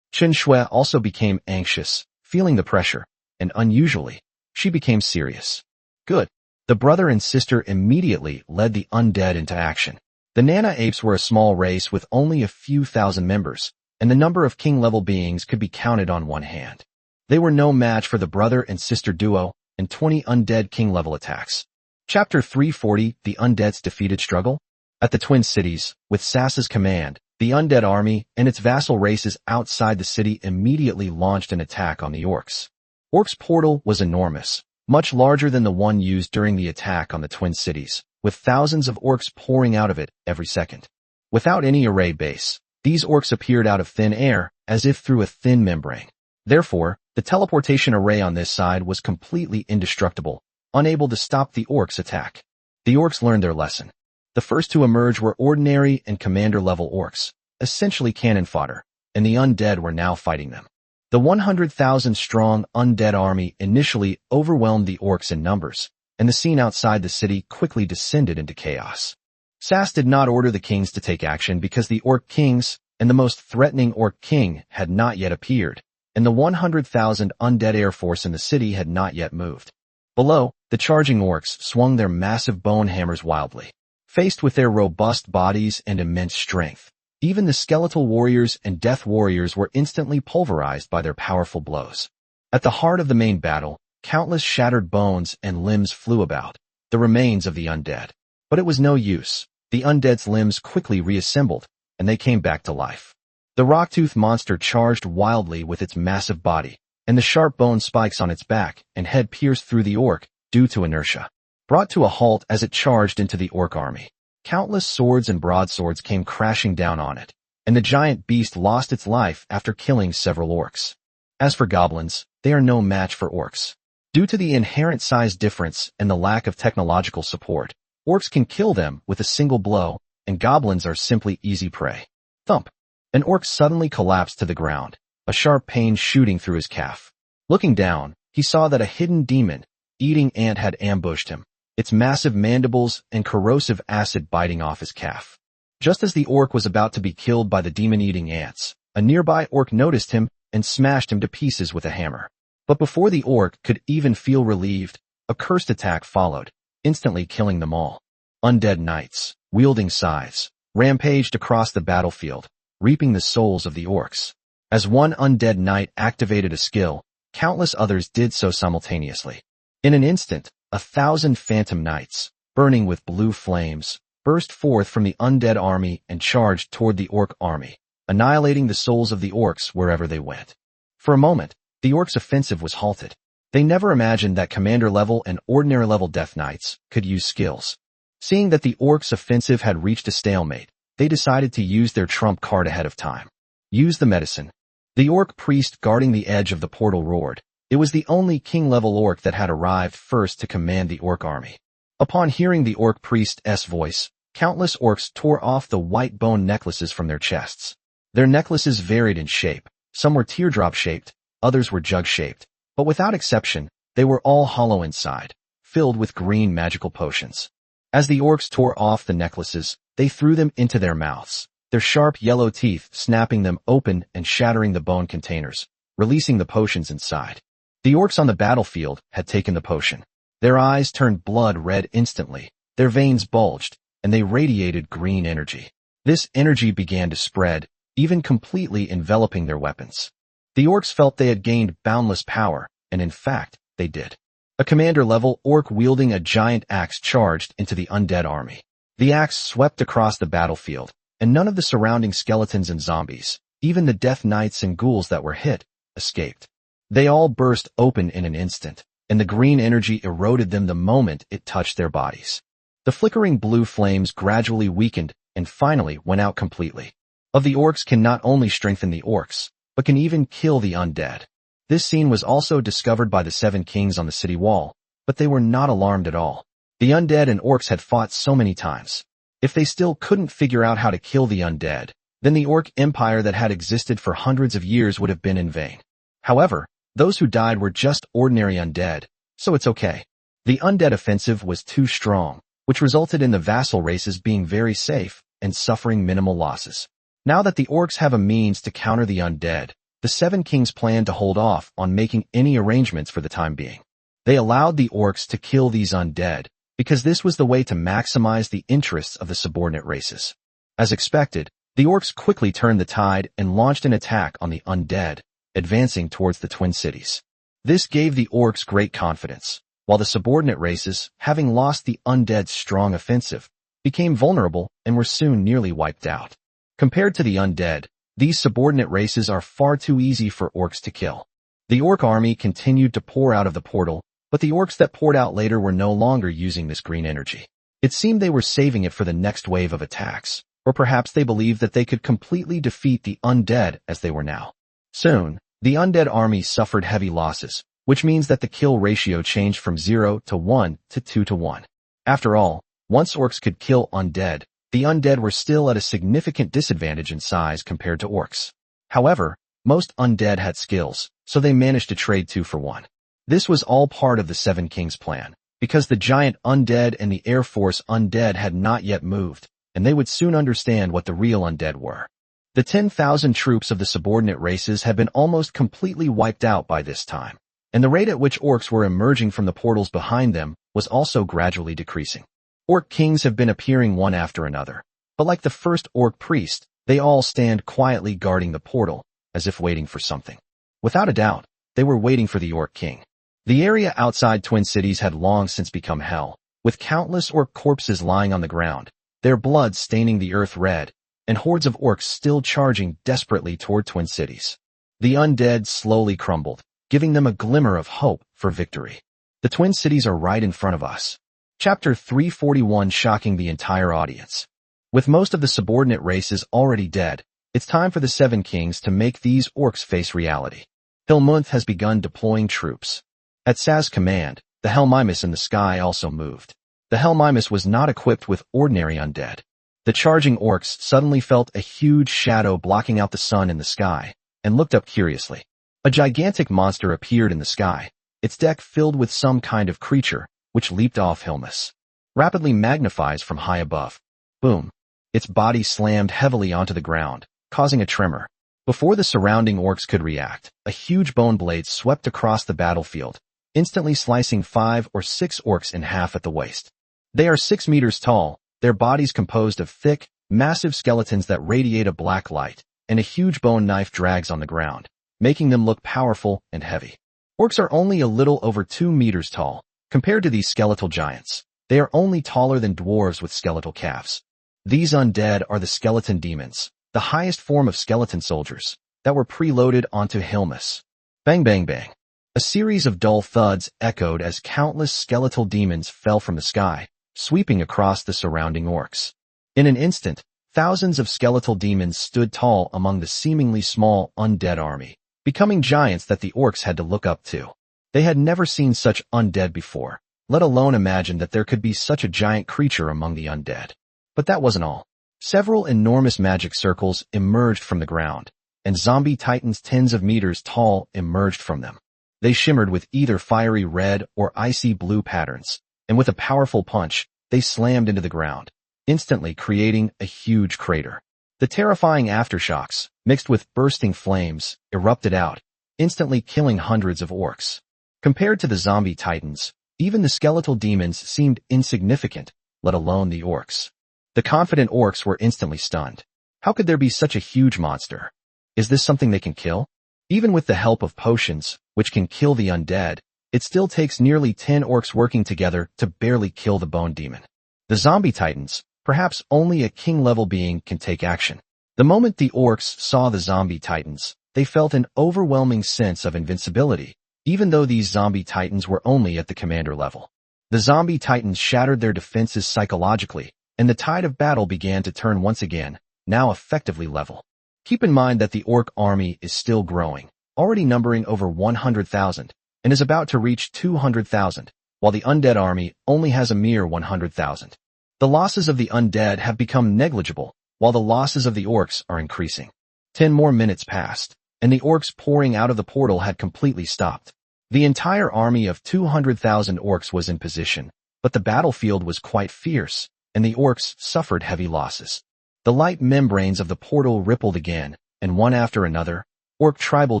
Chen Shui also became anxious, feeling the pressure, and unusually, she became serious. Good. The brother and sister immediately led the undead into action. The Nana Apes were a small race with only a few thousand members, and the number of king-level beings could be counted on one hand. They were no match for the brother and sister duo and 20 undead king-level attacks. Chapter 340, The Undead's Defeated Struggle. At the Twin Cities, with Sasa's command, the undead army and its vassal races outside the city immediately launched an attack on the orcs. Orcs' portal was enormous, much larger than the one used during the attack on the Twin Cities, with thousands of orcs pouring out of it every second. Without any array base, these orcs appeared out of thin air, as if through a thin membrane. Therefore, the teleportation array on this side was completely indestructible, unable to stop the orcs' attack. The orcs learned their lesson. The first to emerge were ordinary and commander-level orcs, essentially cannon fodder, and the undead were now fighting them. The 100,000-strong undead army initially overwhelmed the orcs in numbers, and the scene outside the city quickly descended into chaos. Sas did not order the kings to take action because the orc kings and the most threatening orc king had not yet appeared, and the 100,000 undead air force in the city had not yet moved. Below, the charging orcs swung their massive bone hammers wildly. Faced with their robust bodies and immense strength, even the skeletal warriors and death warriors were instantly pulverized by their powerful blows. At the heart of the main battle, countless shattered bones and limbs flew about, the remains of the undead. But it was no use. The undead's limbs quickly reassembled, and they came back to life. The Rocktooth monster charged wildly with its massive body, and the sharp bone spikes on its back and head pierced through the orc, due to inertia, brought to a halt as it charged into the orc army. Countless swords and broadswords came crashing down on it, and the giant beast lost its life after killing several orcs. As for goblins, they are no match for orcs. Due to the inherent size difference and the lack of technological support, orcs can kill them with a single blow, and goblins are simply easy prey. Thump! An orc suddenly collapsed to the ground, a sharp pain shooting through his calf. Looking down, he saw that a hidden demon-eating ant had ambushed him, its massive mandibles and corrosive acid biting off his calf. Just as the orc was about to be killed by the demon-eating ants, a nearby orc noticed him and smashed him to pieces with a hammer. But before the orc could even feel relieved, a cursed attack followed, instantly killing them all. Undead knights, wielding scythes, rampaged across the battlefield, reaping the souls of the orcs. As one undead knight activated a skill, countless others did so simultaneously. In an instant, 1,000 phantom knights, burning with blue flames, burst forth from the undead army and charged toward the orc army, annihilating the souls of the orcs wherever they went. For a moment, the orcs' offensive was halted. They never imagined that commander-level and ordinary-level death knights could use skills. Seeing that the orcs' offensive had reached a stalemate, they decided to use their trump card ahead of time. Use the medicine. The orc priest guarding the edge of the portal roared. It was the only king-level orc that had arrived first to command the orc army. Upon hearing the orc priest's voice, countless orcs tore off the white bone necklaces from their chests. Their necklaces varied in shape. Some were teardrop-shaped, others were jug-shaped, but without exception, they were all hollow inside, filled with green magical potions. As the orcs tore off the necklaces, they threw them into their mouths, their sharp yellow teeth snapping them open and shattering the bone containers, releasing the potions inside. The orcs on the battlefield had taken the potion. Their eyes turned blood red instantly, their veins bulged, and they radiated green energy. This energy began to spread, even completely enveloping their weapons. The orcs felt they had gained boundless power, and in fact, they did. A commander-level orc wielding a giant axe charged into the undead army. The axe swept across the battlefield, and none of the surrounding skeletons and zombies, even the death knights and ghouls that were hit, escaped. They all burst open in an instant, and the green energy eroded them the moment it touched their bodies. The flickering blue flames gradually weakened and finally went out completely. Of the orcs can not only strengthen the orcs, but can even kill the undead. This scene was also discovered by the Seven Kings on the city wall, but they were not alarmed at all. The undead and orcs had fought so many times. If they still couldn't figure out how to kill the undead, then the orc empire that had existed for hundreds of years would have been in vain. However, those who died were just ordinary undead, so it's okay. The undead offensive was too strong, which resulted in the vassal races being very safe and suffering minimal losses. Now that the orcs have a means to counter the undead, the Seven Kings planned to hold off on making any arrangements for the time being. They allowed the orcs to kill these undead, because this was the way to maximize the interests of the subordinate races. As expected, the orcs quickly turned the tide and launched an attack on the undead, advancing towards the Twin Cities. This gave the orcs great confidence, while the subordinate races, having lost the undead's strong offensive, became vulnerable and were soon nearly wiped out. Compared to the undead, these subordinate races are far too easy for orcs to kill. The orc army continued to pour out of the portal, but the orcs that poured out later were no longer using this green energy. It seemed they were saving it for the next wave of attacks, or perhaps they believed that they could completely defeat the undead as they were now. Soon, the undead army suffered heavy losses, which means that the kill ratio changed from 0 to 1 to 2 to 1. After all, once orcs could kill undead, the undead were still at a significant disadvantage in size compared to orcs. However, most undead had skills, so they managed to trade 2 for 1. This was all part of the Seven Kings plan, because the giant undead and the Air Force undead had not yet moved, and they would soon understand what the real undead were. The 10,000 troops of the subordinate races had been almost completely wiped out by this time, and the rate at which orcs were emerging from the portals behind them was also gradually decreasing. Orc kings have been appearing one after another, but like the first orc priest, they all stand quietly guarding the portal, as if waiting for something. Without a doubt, they were waiting for the orc king. The area outside Twin Cities had long since become hell, with countless orc corpses lying on the ground, their blood staining the earth red, and hordes of orcs still charging desperately toward Twin Cities. The undead slowly crumbled, giving them a glimmer of hope for victory. The Twin Cities are right in front of us. Chapter 341 shocking the entire audience. With most of the subordinate races already dead, it's time for the Seven Kings to make these orcs face reality. Hilmunth has begun deploying troops. At Saz's command, the Hellmimus in the sky also moved. The Hellmimus was not equipped with ordinary undead. The charging orcs suddenly felt a huge shadow blocking out the sun in the sky, and looked up curiously. A gigantic monster appeared in the sky, its deck filled with some kind of creature, which leaped off Hilmus. Rapidly magnifies from high above. Boom. Its body slammed heavily onto the ground, causing a tremor. Before the surrounding orcs could react, a huge bone blade swept across the battlefield, instantly slicing 5 or 6 orcs in half at the waist. They are 6 meters tall, their bodies composed of thick, massive skeletons that radiate a black light, and a huge bone knife drags on the ground, making them look powerful and heavy. Orcs are only a little over 2 meters tall. Compared to these skeletal giants, they are only taller than dwarves with skeletal calves. These undead are the skeleton demons, the highest form of skeleton soldiers, that were preloaded onto Hilmus. Bang bang bang. A series of dull thuds echoed as countless skeletal demons fell from the sky, sweeping across the surrounding orcs. In an instant, thousands of skeletal demons stood tall among the seemingly small undead army, becoming giants that the orcs had to look up to. They had never seen such undead before, let alone imagine that there could be such a giant creature among the undead. But that wasn't all. Several enormous magic circles emerged from the ground, and zombie titans tens of meters tall emerged from them. They shimmered with either fiery red or icy blue patterns, and with a powerful punch, they slammed into the ground, instantly creating a huge crater. The terrifying aftershocks, mixed with bursting flames, erupted out, instantly killing hundreds of orcs. Compared to the zombie titans, even the skeletal demons seemed insignificant, let alone the orcs. The confident orcs were instantly stunned. How could there be such a huge monster? Is this something they can kill? Even with the help of potions, which can kill the undead, it still takes nearly 10 orcs working together to barely kill the bone demon. The zombie titans, perhaps only a king-level being can take action. The moment the orcs saw the zombie titans, they felt an overwhelming sense of invincibility, even though these zombie titans were only at the commander level. The zombie titans shattered their defenses psychologically, and the tide of battle began to turn once again, now effectively level. Keep in mind that the orc army is still growing, already numbering over 100,000, and is about to reach 200,000, while the undead army only has a mere 100,000. The losses of the undead have become negligible, while the losses of the orcs are increasing. 10 more minutes passed, and the orcs pouring out of the portal had completely stopped. The entire army of 200,000 orcs was in position, but the battlefield was quite fierce, and the orcs suffered heavy losses. The light membranes of the portal rippled again, and one after another, orc tribal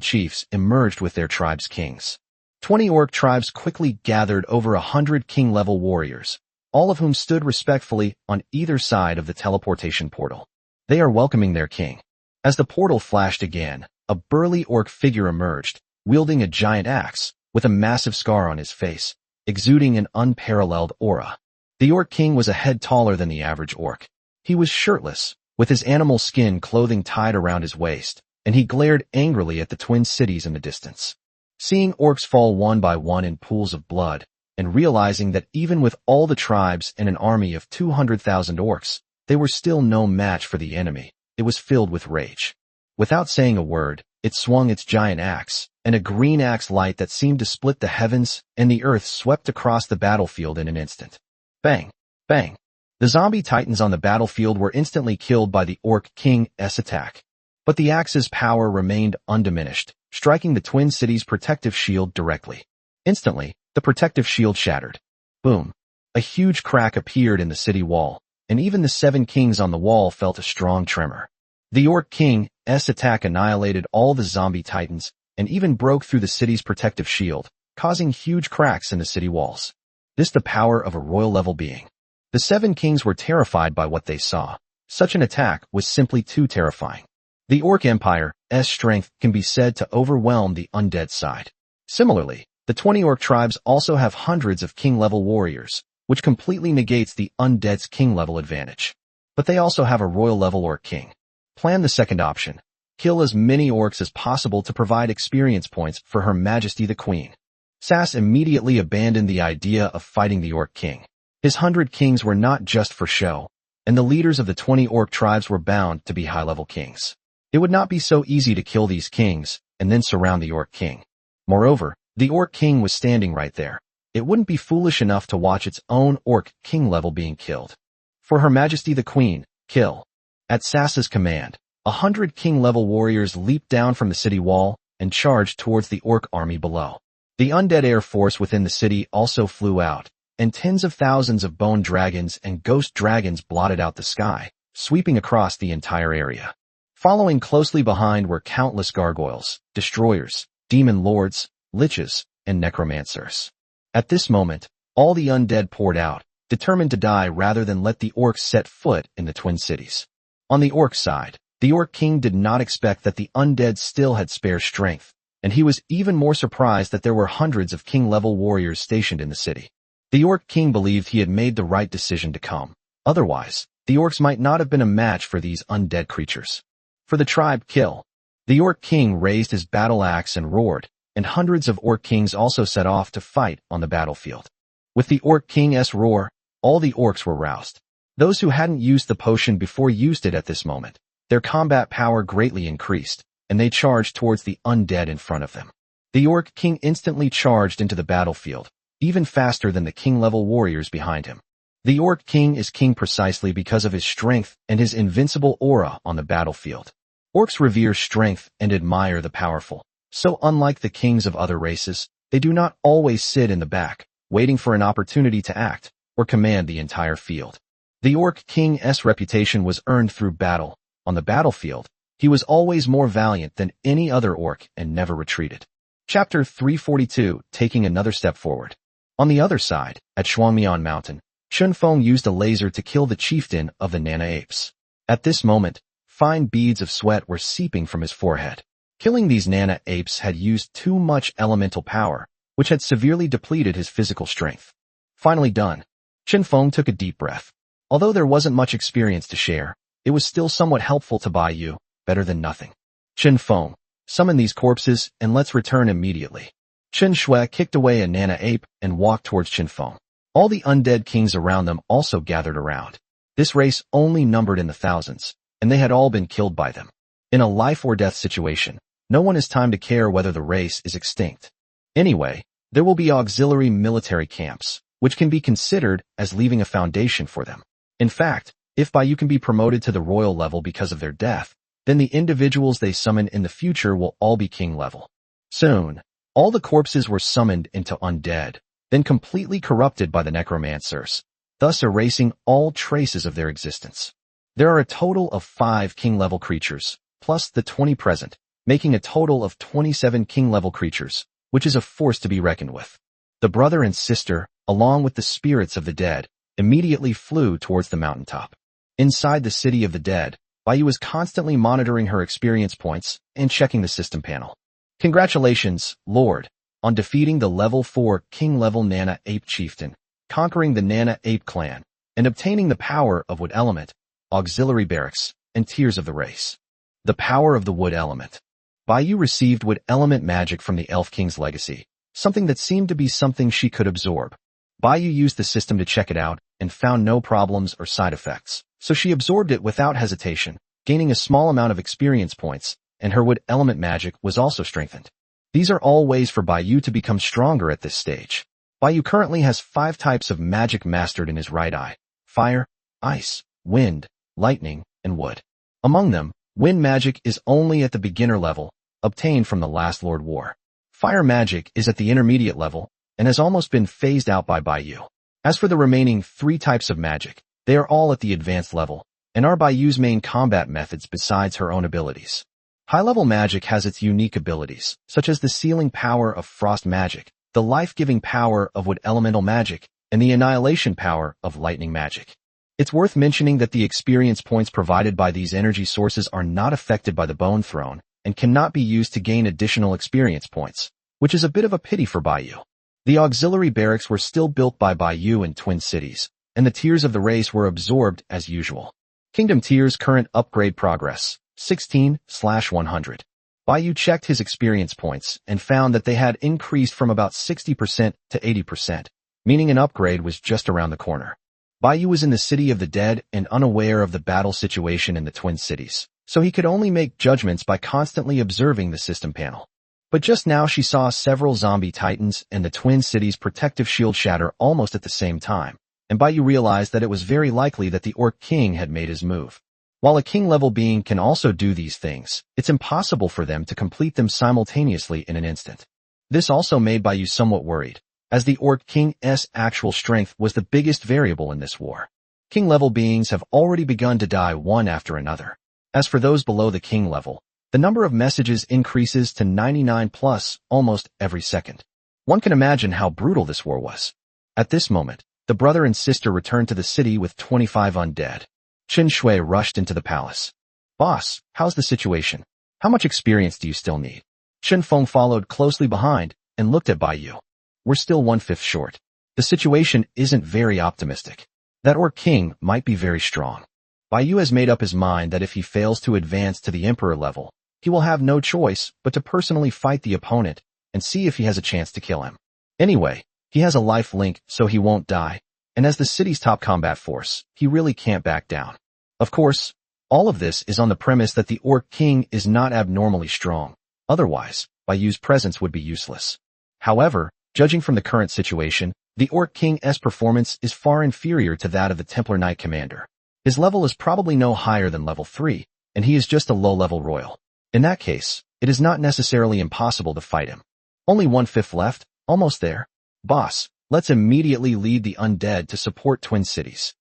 chiefs emerged with their tribe's kings. 20 orc tribes quickly gathered over 100 king-level warriors, all of whom stood respectfully on either side of the teleportation portal. They are welcoming their king. As the portal flashed again, a burly orc figure emerged, wielding a giant axe, with a massive scar on his face, exuding an unparalleled aura. The orc king was a head taller than the average orc. He was shirtless, with his animal skin clothing tied around his waist, and he glared angrily at the twin cities in the distance. Seeing orcs fall one by one in pools of blood, and realizing that even with all the tribes and an army of 200,000 orcs, they were still no match for the enemy, it was filled with rage. Without saying a word, it swung its giant axe, and a green axe light that seemed to split the heavens and the earth swept across the battlefield in an instant. Bang! Bang! The zombie titans on the battlefield were instantly killed by the Orc King's attack. But the axe's power remained undiminished, striking the Twin Cities' protective shield directly. Instantly, the protective shield shattered. Boom! A huge crack appeared in the city wall, and even the 7 kings on the wall felt a strong tremor. The Orc King's attack annihilated all the zombie titans, and even broke through the city's protective shield, causing huge cracks in the city walls. This the power of a royal-level being. The 7 kings were terrified by what they saw. Such an attack was simply too terrifying. The Orc Empire's strength can be said to overwhelm the undead side. Similarly, the 20 orc tribes also have hundreds of king-level warriors, which completely negates the undead's king-level advantage. But they also have a royal-level orc king. Plan the second option. Kill as many orcs as possible to provide experience points for Her Majesty the Queen. Sass immediately abandoned the idea of fighting the Orc King. His 100 kings were not just for show, and the leaders of the 20 orc tribes were bound to be high-level kings. It would not be so easy to kill these kings and then surround the Orc King. Moreover, the Orc King was standing right there. It wouldn't be foolish enough to watch its own Orc King level being killed. For Her Majesty the Queen, kill. At Sass's command, 100 king-level warriors leaped down from the city wall and charged towards the orc army below. The undead air force within the city also flew out, and tens of thousands of bone dragons and ghost dragons blotted out the sky, sweeping across the entire area. Following closely behind were countless gargoyles, destroyers, demon lords, liches, and necromancers. At this moment, all the undead poured out, determined to die rather than let the orcs set foot in the Twin Cities. On the orc side, the Orc King did not expect that the undead still had spare strength, and he was even more surprised that there were hundreds of king-level warriors stationed in the city. The Orc King believed he had made the right decision to come. Otherwise, the orcs might not have been a match for these undead creatures. For the tribe kill, the Orc King raised his battle axe and roared, and hundreds of Orc Kings also set off to fight on the battlefield. With the Orc King's roar, all the orcs were roused. Those who hadn't used the potion before used it at this moment. Their combat power greatly increased, and they charged towards the undead in front of them. The Orc King instantly charged into the battlefield, even faster than the king-level warriors behind him. The Orc King is king precisely because of his strength and his invincible aura on the battlefield. Orcs revere strength and admire the powerful, so unlike the kings of other races, they do not always sit in the back, waiting for an opportunity to act, or command the entire field. The Orc King's reputation was earned through battle. On the battlefield, he was always more valiant than any other orc and never retreated. Chapter 342, taking another step forward. On the other side, at Shuangmian Mountain, Chunfeng used a laser to kill the chieftain of the Nana Apes. At this moment, fine beads of sweat were seeping from his forehead. Killing these Nana apes had used too much elemental power, which had severely depleted his physical strength. Finally done, Chen Feng took a deep breath. Although there wasn't much experience to share, it was still somewhat helpful to Bai Yu, better than nothing. Chen Feng, summon these corpses and let's return immediately. Chen Shui kicked away a Nana ape and walked towards Chen Feng. All the undead kings around them also gathered around. This race only numbered in the thousands, and they had all been killed by them. In a life-or-death situation, no one has time to care whether the race is extinct. Anyway, there will be auxiliary military camps, which can be considered as leaving a foundation for them. In fact, if Bai Yu can be promoted to the royal level because of their death, then the individuals they summon in the future will all be king level. Soon, all the corpses were summoned into undead, then completely corrupted by the necromancers, thus erasing all traces of their existence. There are a total of 5 king-level creatures, plus the 20 present, making a total of 27 king-level creatures, which is a force to be reckoned with. The brother and sister, along with the spirits of the dead, immediately flew towards the mountaintop. Inside the city of the dead, Bai Yu was constantly monitoring her experience points and checking the system panel. Congratulations, Lord, on defeating the level 4 king-level Nana Ape Chieftain, conquering the Nana Ape clan, and obtaining the power of Wood Element, Auxiliary Barracks, and Tears of the Race. The power of the Wood Element. Bai Yu received Wood Element magic from the Elf King's legacy, something that seemed to be something she could absorb. Bai Yu used the system to check it out and found no problems or side effects, so she absorbed it without hesitation, gaining a small amount of experience points, and her Wood Element magic was also strengthened. These are all ways for Bai Yu to become stronger at this stage. Bai Yu currently has 5 types of magic mastered in his right eye: fire, ice, wind, lightning, and wood. Among them, wind magic is only at the beginner level, obtained from the last Lord War. Fire magic is at the intermediate level, and has almost been phased out by Bai Yu. As for the remaining 3 types of magic, they are all at the advanced level, and are Bai Yu's main combat methods besides her own abilities. High-level magic has its unique abilities, such as the sealing power of frost magic, the life-giving power of wood elemental magic, and the annihilation power of lightning magic. It's worth mentioning that the experience points provided by these energy sources are not affected by the Bone Throne, and cannot be used to gain additional experience points, which is a bit of a pity for Bai Yu. The auxiliary barracks were still built by Bai Yu in Twin Cities, and the Tears of the Race were absorbed as usual. Kingdom Tears current upgrade progress, 16/100. Bai Yu checked his experience points and found that they had increased from about 60% to 80%, meaning an upgrade was just around the corner. Bai Yu was in the City of the Dead and unaware of the battle situation in the Twin Cities, so he could only make judgments by constantly observing the system panel. But just now she saw several zombie titans and the Twin Cities' protective shield shatter almost at the same time, and Bai Yu realized that it was very likely that the Orc King had made his move. While a king-level being can also do these things, it's impossible for them to complete them simultaneously in an instant. This also made Bai Yu somewhat worried, as the Orc King's actual strength was the biggest variable in this war. King-level beings have already begun to die one after another. As for those below the king level, the number of messages increases to 99 plus almost every second. One can imagine how brutal this war was. At this moment, the brother and sister returned to the city with 25 undead. Chen Shui rushed into the palace. "Boss, how's the situation? How much experience do you still need?" Chen Feng followed closely behind and looked at Bai Yu. "We're still 1/5 short. The situation isn't very optimistic. That Orc King might be very strong." Bai Yu has made up his mind that if he fails to advance to the Emperor level, he will have no choice but to personally fight the opponent and see if he has a chance to kill him. Anyway, he has a life link so he won't die, and as the city's top combat force, he really can't back down. Of course, all of this is on the premise that the Orc King is not abnormally strong. Otherwise, Bai Yu's presence would be useless. However, judging from the current situation, the Orc King's performance is far inferior to that of the Templar Knight Commander. His level is probably no higher than level 3, and he is just a low-level royal. In that case, it is not necessarily impossible to fight him. Only 1/5 left, almost there. "Boss, let's immediately lead the undead to support Twin Cities."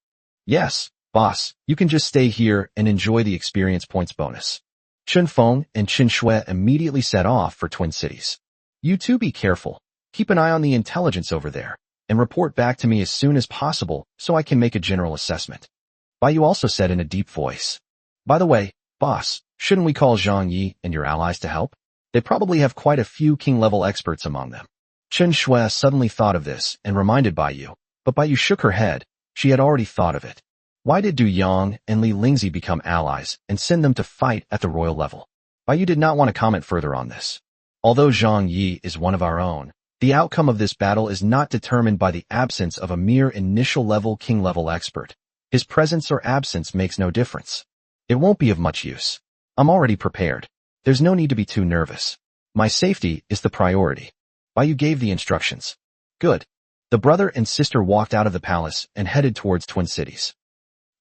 "Yes, boss, you can just stay here and enjoy the experience points bonus." Chen Feng and Chen Shui immediately set off for Twin Cities. "You two be careful. Keep an eye on the intelligence over there, and report back to me as soon as possible so I can make a general assessment." Bai Yu also said in a deep voice. "By the way, boss, shouldn't we call Zhang Yi and your allies to help?" They probably have quite a few king-level experts among them. Chen Shui suddenly thought of this and reminded Bai Yu, but Bai Yu shook her head. She had already thought of it. Why did Du Yang and Li Lingzi become allies and send them to fight at the royal level? Bai Yu did not want to comment further on this. Although Zhang Yi is one of our own, the outcome of this battle is not determined by the absence of a mere initial-level king-level expert. His presence or absence makes no difference. It won't be of much use. I'm already prepared. There's no need to be too nervous. My safety is the priority. Bai Yu gave the instructions. Good. The brother and sister walked out of the palace and headed towards Twin Cities.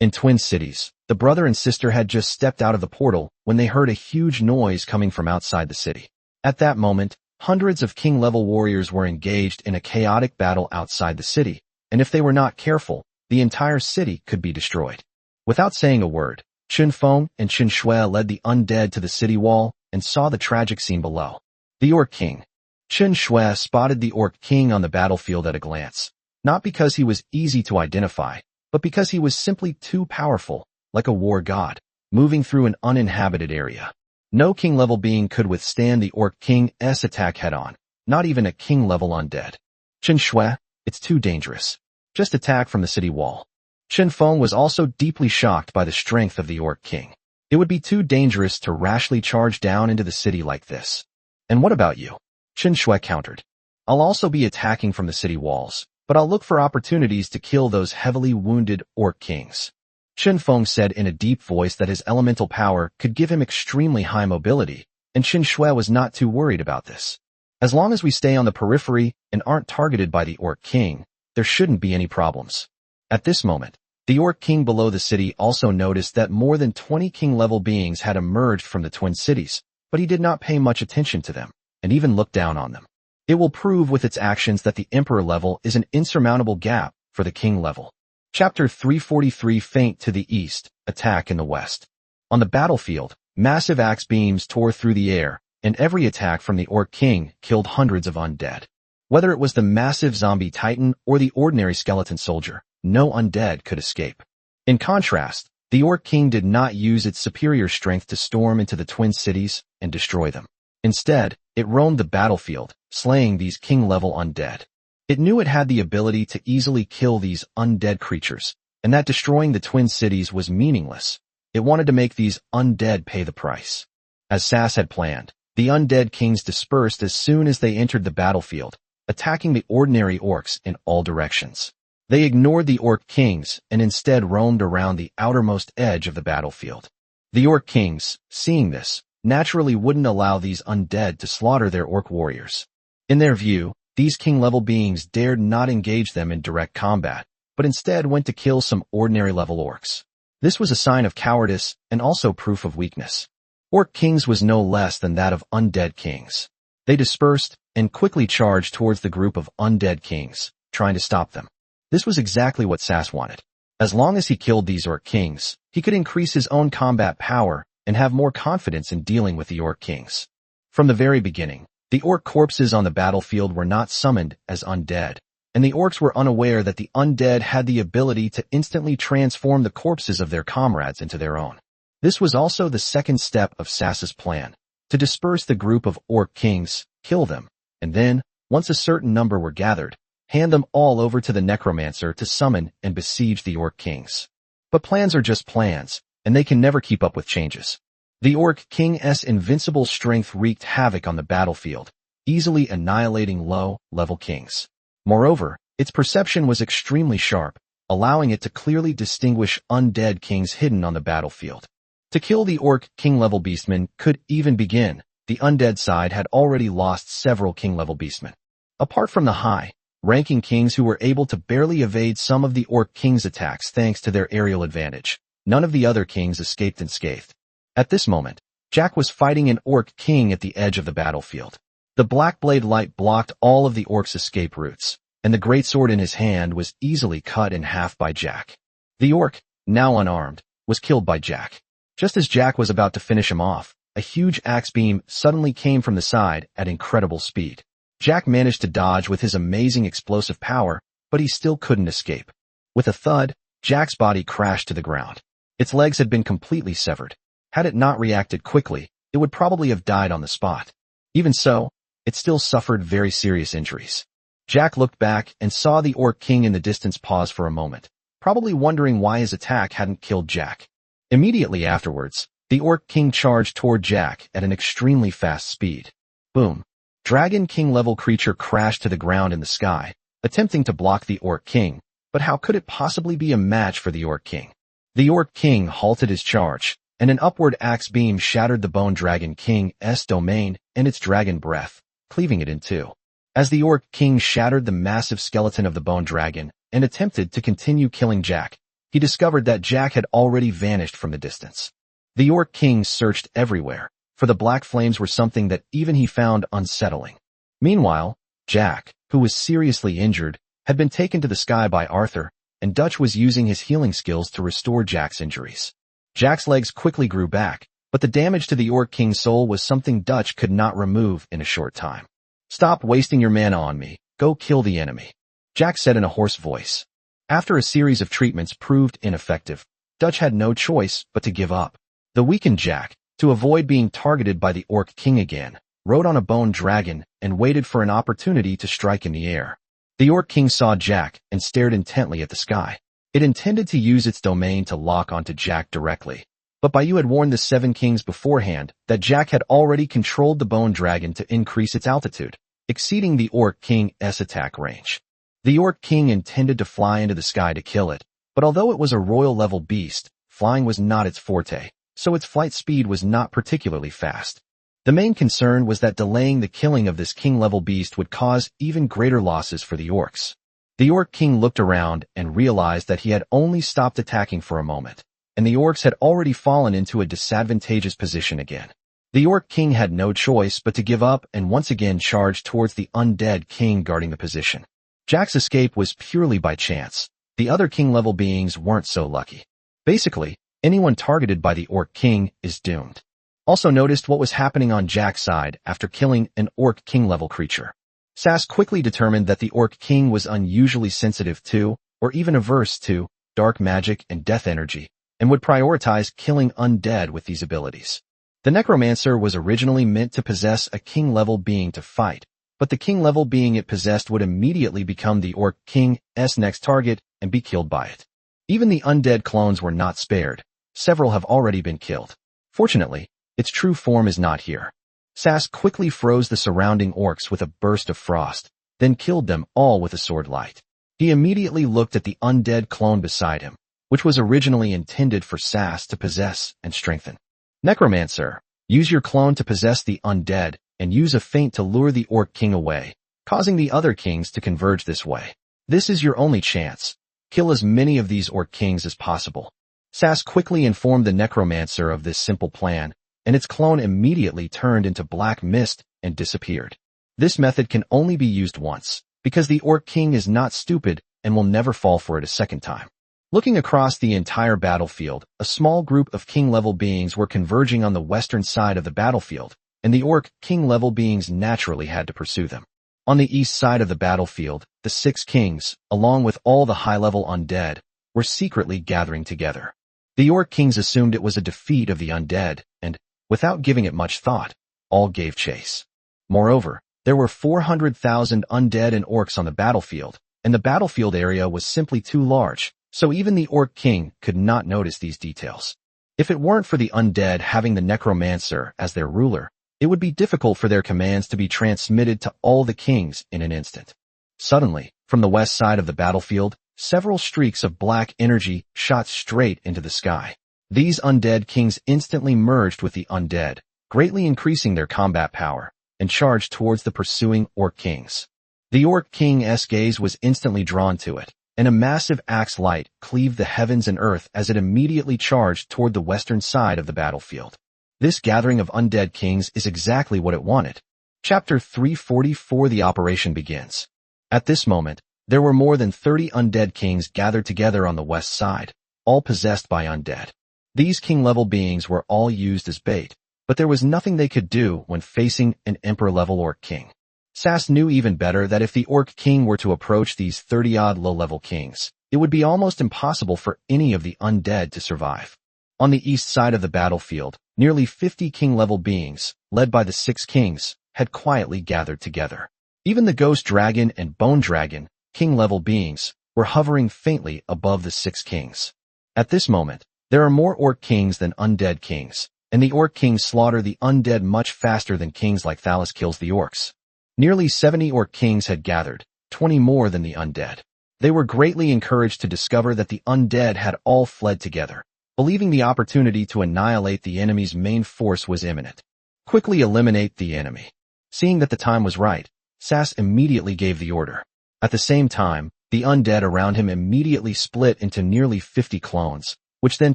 In Twin Cities, the brother and sister had just stepped out of the portal when they heard a huge noise coming from outside the city. At that moment, hundreds of king-level warriors were engaged in a chaotic battle outside the city, and if they were not careful, the entire city could be destroyed. Without saying a word, Chen Feng and Chen Shui led the undead to the city wall and saw the tragic scene below. The Orc King. Chen Shui spotted the Orc King on the battlefield at a glance, not because he was easy to identify, but because he was simply too powerful, like a war god, moving through an uninhabited area. No king-level being could withstand the Orc King's attack head-on, not even a king-level undead. Chen Shui, it's too dangerous. Just attack from the city wall. Chen Feng was also deeply shocked by the strength of the Orc King. It would be too dangerous to rashly charge down into the city like this. And what about you? Chen Shui countered. I'll also be attacking from the city walls, but I'll look for opportunities to kill those heavily wounded Orc Kings. Chen Feng said in a deep voice that his elemental power could give him extremely high mobility, and Chen Shui was not too worried about this. As long as we stay on the periphery and aren't targeted by the Orc King, there shouldn't be any problems. At this moment, the Orc King below the city also noticed that more than 20 king-level beings had emerged from the Twin Cities, but he did not pay much attention to them, and even look down on them. It will prove with its actions that the Emperor level is an insurmountable gap for the King level. Chapter 343 Feint to the east, attack in the west. On the battlefield, massive axe beams tore through the air, and every attack from the Orc King killed hundreds of undead. Whether it was the massive zombie titan or the ordinary skeleton soldier, no undead could escape. In contrast, the Orc King did not use its superior strength to storm into the Twin Cities and destroy them. Instead, it roamed the battlefield, slaying these king-level undead. It knew it had the ability to easily kill these undead creatures, and that destroying the Twin Cities was meaningless. It wanted to make these undead pay the price. As Sass had planned, the undead kings dispersed as soon as they entered the battlefield, attacking the ordinary orcs in all directions. They ignored the Orc Kings and instead roamed around the outermost edge of the battlefield. The Orc Kings, seeing this, naturally wouldn't allow these undead to slaughter their orc warriors. In their view, these king-level beings dared not engage them in direct combat, but instead went to kill some ordinary-level orcs. This was a sign of cowardice and also proof of weakness. Orc Kings was no less than that of undead kings. They dispersed and quickly charged towards the group of undead kings, trying to stop them. This was exactly what Sass wanted. As long as he killed these Orc Kings, he could increase his own combat power and have more confidence in dealing with the Orc Kings. From the very beginning, the orc corpses on the battlefield were not summoned as undead, and the orcs were unaware that the undead had the ability to instantly transform the corpses of their comrades into their own. This was also the second step of Sass's plan, to disperse the group of Orc Kings, kill them, and then, once a certain number were gathered, hand them all over to the Necromancer to summon and besiege the Orc Kings. But plans are just plans, and they can never keep up with changes. The Orc King's invincible strength wreaked havoc on the battlefield, easily annihilating low-level kings. Moreover, its perception was extremely sharp, allowing it to clearly distinguish undead kings hidden on the battlefield. To kill the Orc King-level beastmen could even begin. The undead side had already lost several king-level beastmen. Apart from the high-ranking kings who were able to barely evade some of the Orc King's attacks thanks to their aerial advantage, none of the other kings escaped unscathed. At this moment, Jack was fighting an Orc King at the edge of the battlefield. The black blade light blocked all of the orc's escape routes, and the greatsword in his hand was easily cut in half by Jack. The orc, now unarmed, was killed by Jack. Just as Jack was about to finish him off, a huge axe beam suddenly came from the side at incredible speed. Jack managed to dodge with his amazing explosive power, but he still couldn't escape. With a thud, Jack's body crashed to the ground. Its legs had been completely severed. Had it not reacted quickly, it would probably have died on the spot. Even so, it still suffered very serious injuries. Jack looked back and saw the Orc King in the distance pause for a moment, probably wondering why his attack hadn't killed Jack. Immediately afterwards, the Orc King charged toward Jack at an extremely fast speed. Boom. Dragon King-level creature crashed to the ground in the sky, attempting to block the Orc King, but how could it possibly be a match for the Orc King? The Orc King halted his charge, and an upward axe beam shattered the Bone Dragon King's domain and its dragon breath, cleaving it in two. As the Orc King shattered the massive skeleton of the Bone Dragon and attempted to continue killing Jack, he discovered that Jack had already vanished from the distance. The Orc King searched everywhere, for the black flames were something that even he found unsettling. Meanwhile, Jack, who was seriously injured, had been taken to the sky by Arthur, and Dutch was using his healing skills to restore Jack's injuries. Jack's legs quickly grew back, but the damage to the Orc King's soul was something Dutch could not remove in a short time. "Stop wasting your mana on me. Go kill the enemy," Jack said in a hoarse voice. After a series of treatments proved ineffective, Dutch had no choice but to give up. The weakened Jack, to avoid being targeted by the Orc King again, rode on a bone dragon and waited for an opportunity to strike in the air. The Orc King saw Jack and stared intently at the sky. It intended to use its domain to lock onto Jack directly. But Bayou had warned the Seven Kings beforehand that Jack had already controlled the bone dragon to increase its altitude, exceeding the Orc King's attack range. The Orc King intended to fly into the sky to kill it, but although it was a royal-level beast, flying was not its forte, so its flight speed was not particularly fast. The main concern was that delaying the killing of this king-level beast would cause even greater losses for the orcs. The Orc King looked around and realized that he had only stopped attacking for a moment, and the orcs had already fallen into a disadvantageous position again. The Orc King had no choice but to give up and once again charge towards the undead king guarding the position. Jack's escape was purely by chance. The other king-level beings weren't so lucky. Basically, anyone targeted by the Orc King is doomed. Also noticed what was happening on Jack's side after killing an Orc King-level creature. Sass quickly determined that the Orc King was unusually sensitive to, or even averse to, dark magic and death energy, and would prioritize killing undead with these abilities. The Necromancer was originally meant to possess a king-level being to fight, but the king-level being it possessed would immediately become the Orc King's next target and be killed by it. Even the undead clones were not spared. Several have already been killed. Fortunately, its true form is not here. Sass quickly froze the surrounding orcs with a burst of frost, then killed them all with a sword light. He immediately looked at the undead clone beside him, which was originally intended for Sass to possess and strengthen. "Necromancer, use your clone to possess the undead, and use a feint to lure the Orc King away, causing the other kings to converge this way. This is your only chance. Kill as many of these Orc Kings as possible." Sass quickly informed the Necromancer of this simple plan, and its clone immediately turned into black mist and disappeared. This method can only be used once, because the Orc King is not stupid and will never fall for it a second time. Looking across the entire battlefield, a small group of king-level beings were converging on the western side of the battlefield, and the Orc King-level beings naturally had to pursue them. On the east side of the battlefield, the Six Kings, along with all the high-level undead, were secretly gathering together. The Orc Kings assumed it was a defeat of the undead, and, without giving it much thought, all gave chase. Moreover, there were 400,000 undead and orcs on the battlefield, and the battlefield area was simply too large, so even the Orc King could not notice these details. If it weren't for the undead having the Necromancer as their ruler, it would be difficult for their commands to be transmitted to all the kings in an instant. Suddenly, from the west side of the battlefield, several streaks of black energy shot straight into the sky. These undead kings instantly merged with the undead, greatly increasing their combat power, and charged towards the pursuing Orc Kings. The Orc King's gaze was instantly drawn to it, and a massive axe light cleaved the heavens and earth as it immediately charged toward the western side of the battlefield. This gathering of undead kings is exactly what it wanted. Chapter 344. The operation begins. At this moment, there were more than 30 undead kings gathered together on the west side, all possessed by undead. These king-level beings were all used as bait, but there was nothing they could do when facing an emperor-level Orc King. Sass knew even better that if the Orc King were to approach these 30-odd low-level kings, it would be almost impossible for any of the undead to survive. On the east side of the battlefield, nearly 50 king-level beings, led by the Six Kings, had quietly gathered together. Even the ghost dragon and bone dragon, king-level beings, were hovering faintly above the 6 kings. At this moment, there are more orc kings than undead kings, and the orc kings slaughter the undead much faster than kings like Thalos kills the orcs. Nearly 70 orc kings had gathered, 20 more than the undead. They were greatly encouraged to discover that the undead had all fled together, believing the opportunity to annihilate the enemy's main force was imminent. Quickly eliminate the enemy. Seeing that the time was right, Sas immediately gave the order. At the same time, the undead around him immediately split into nearly 50 clones, which then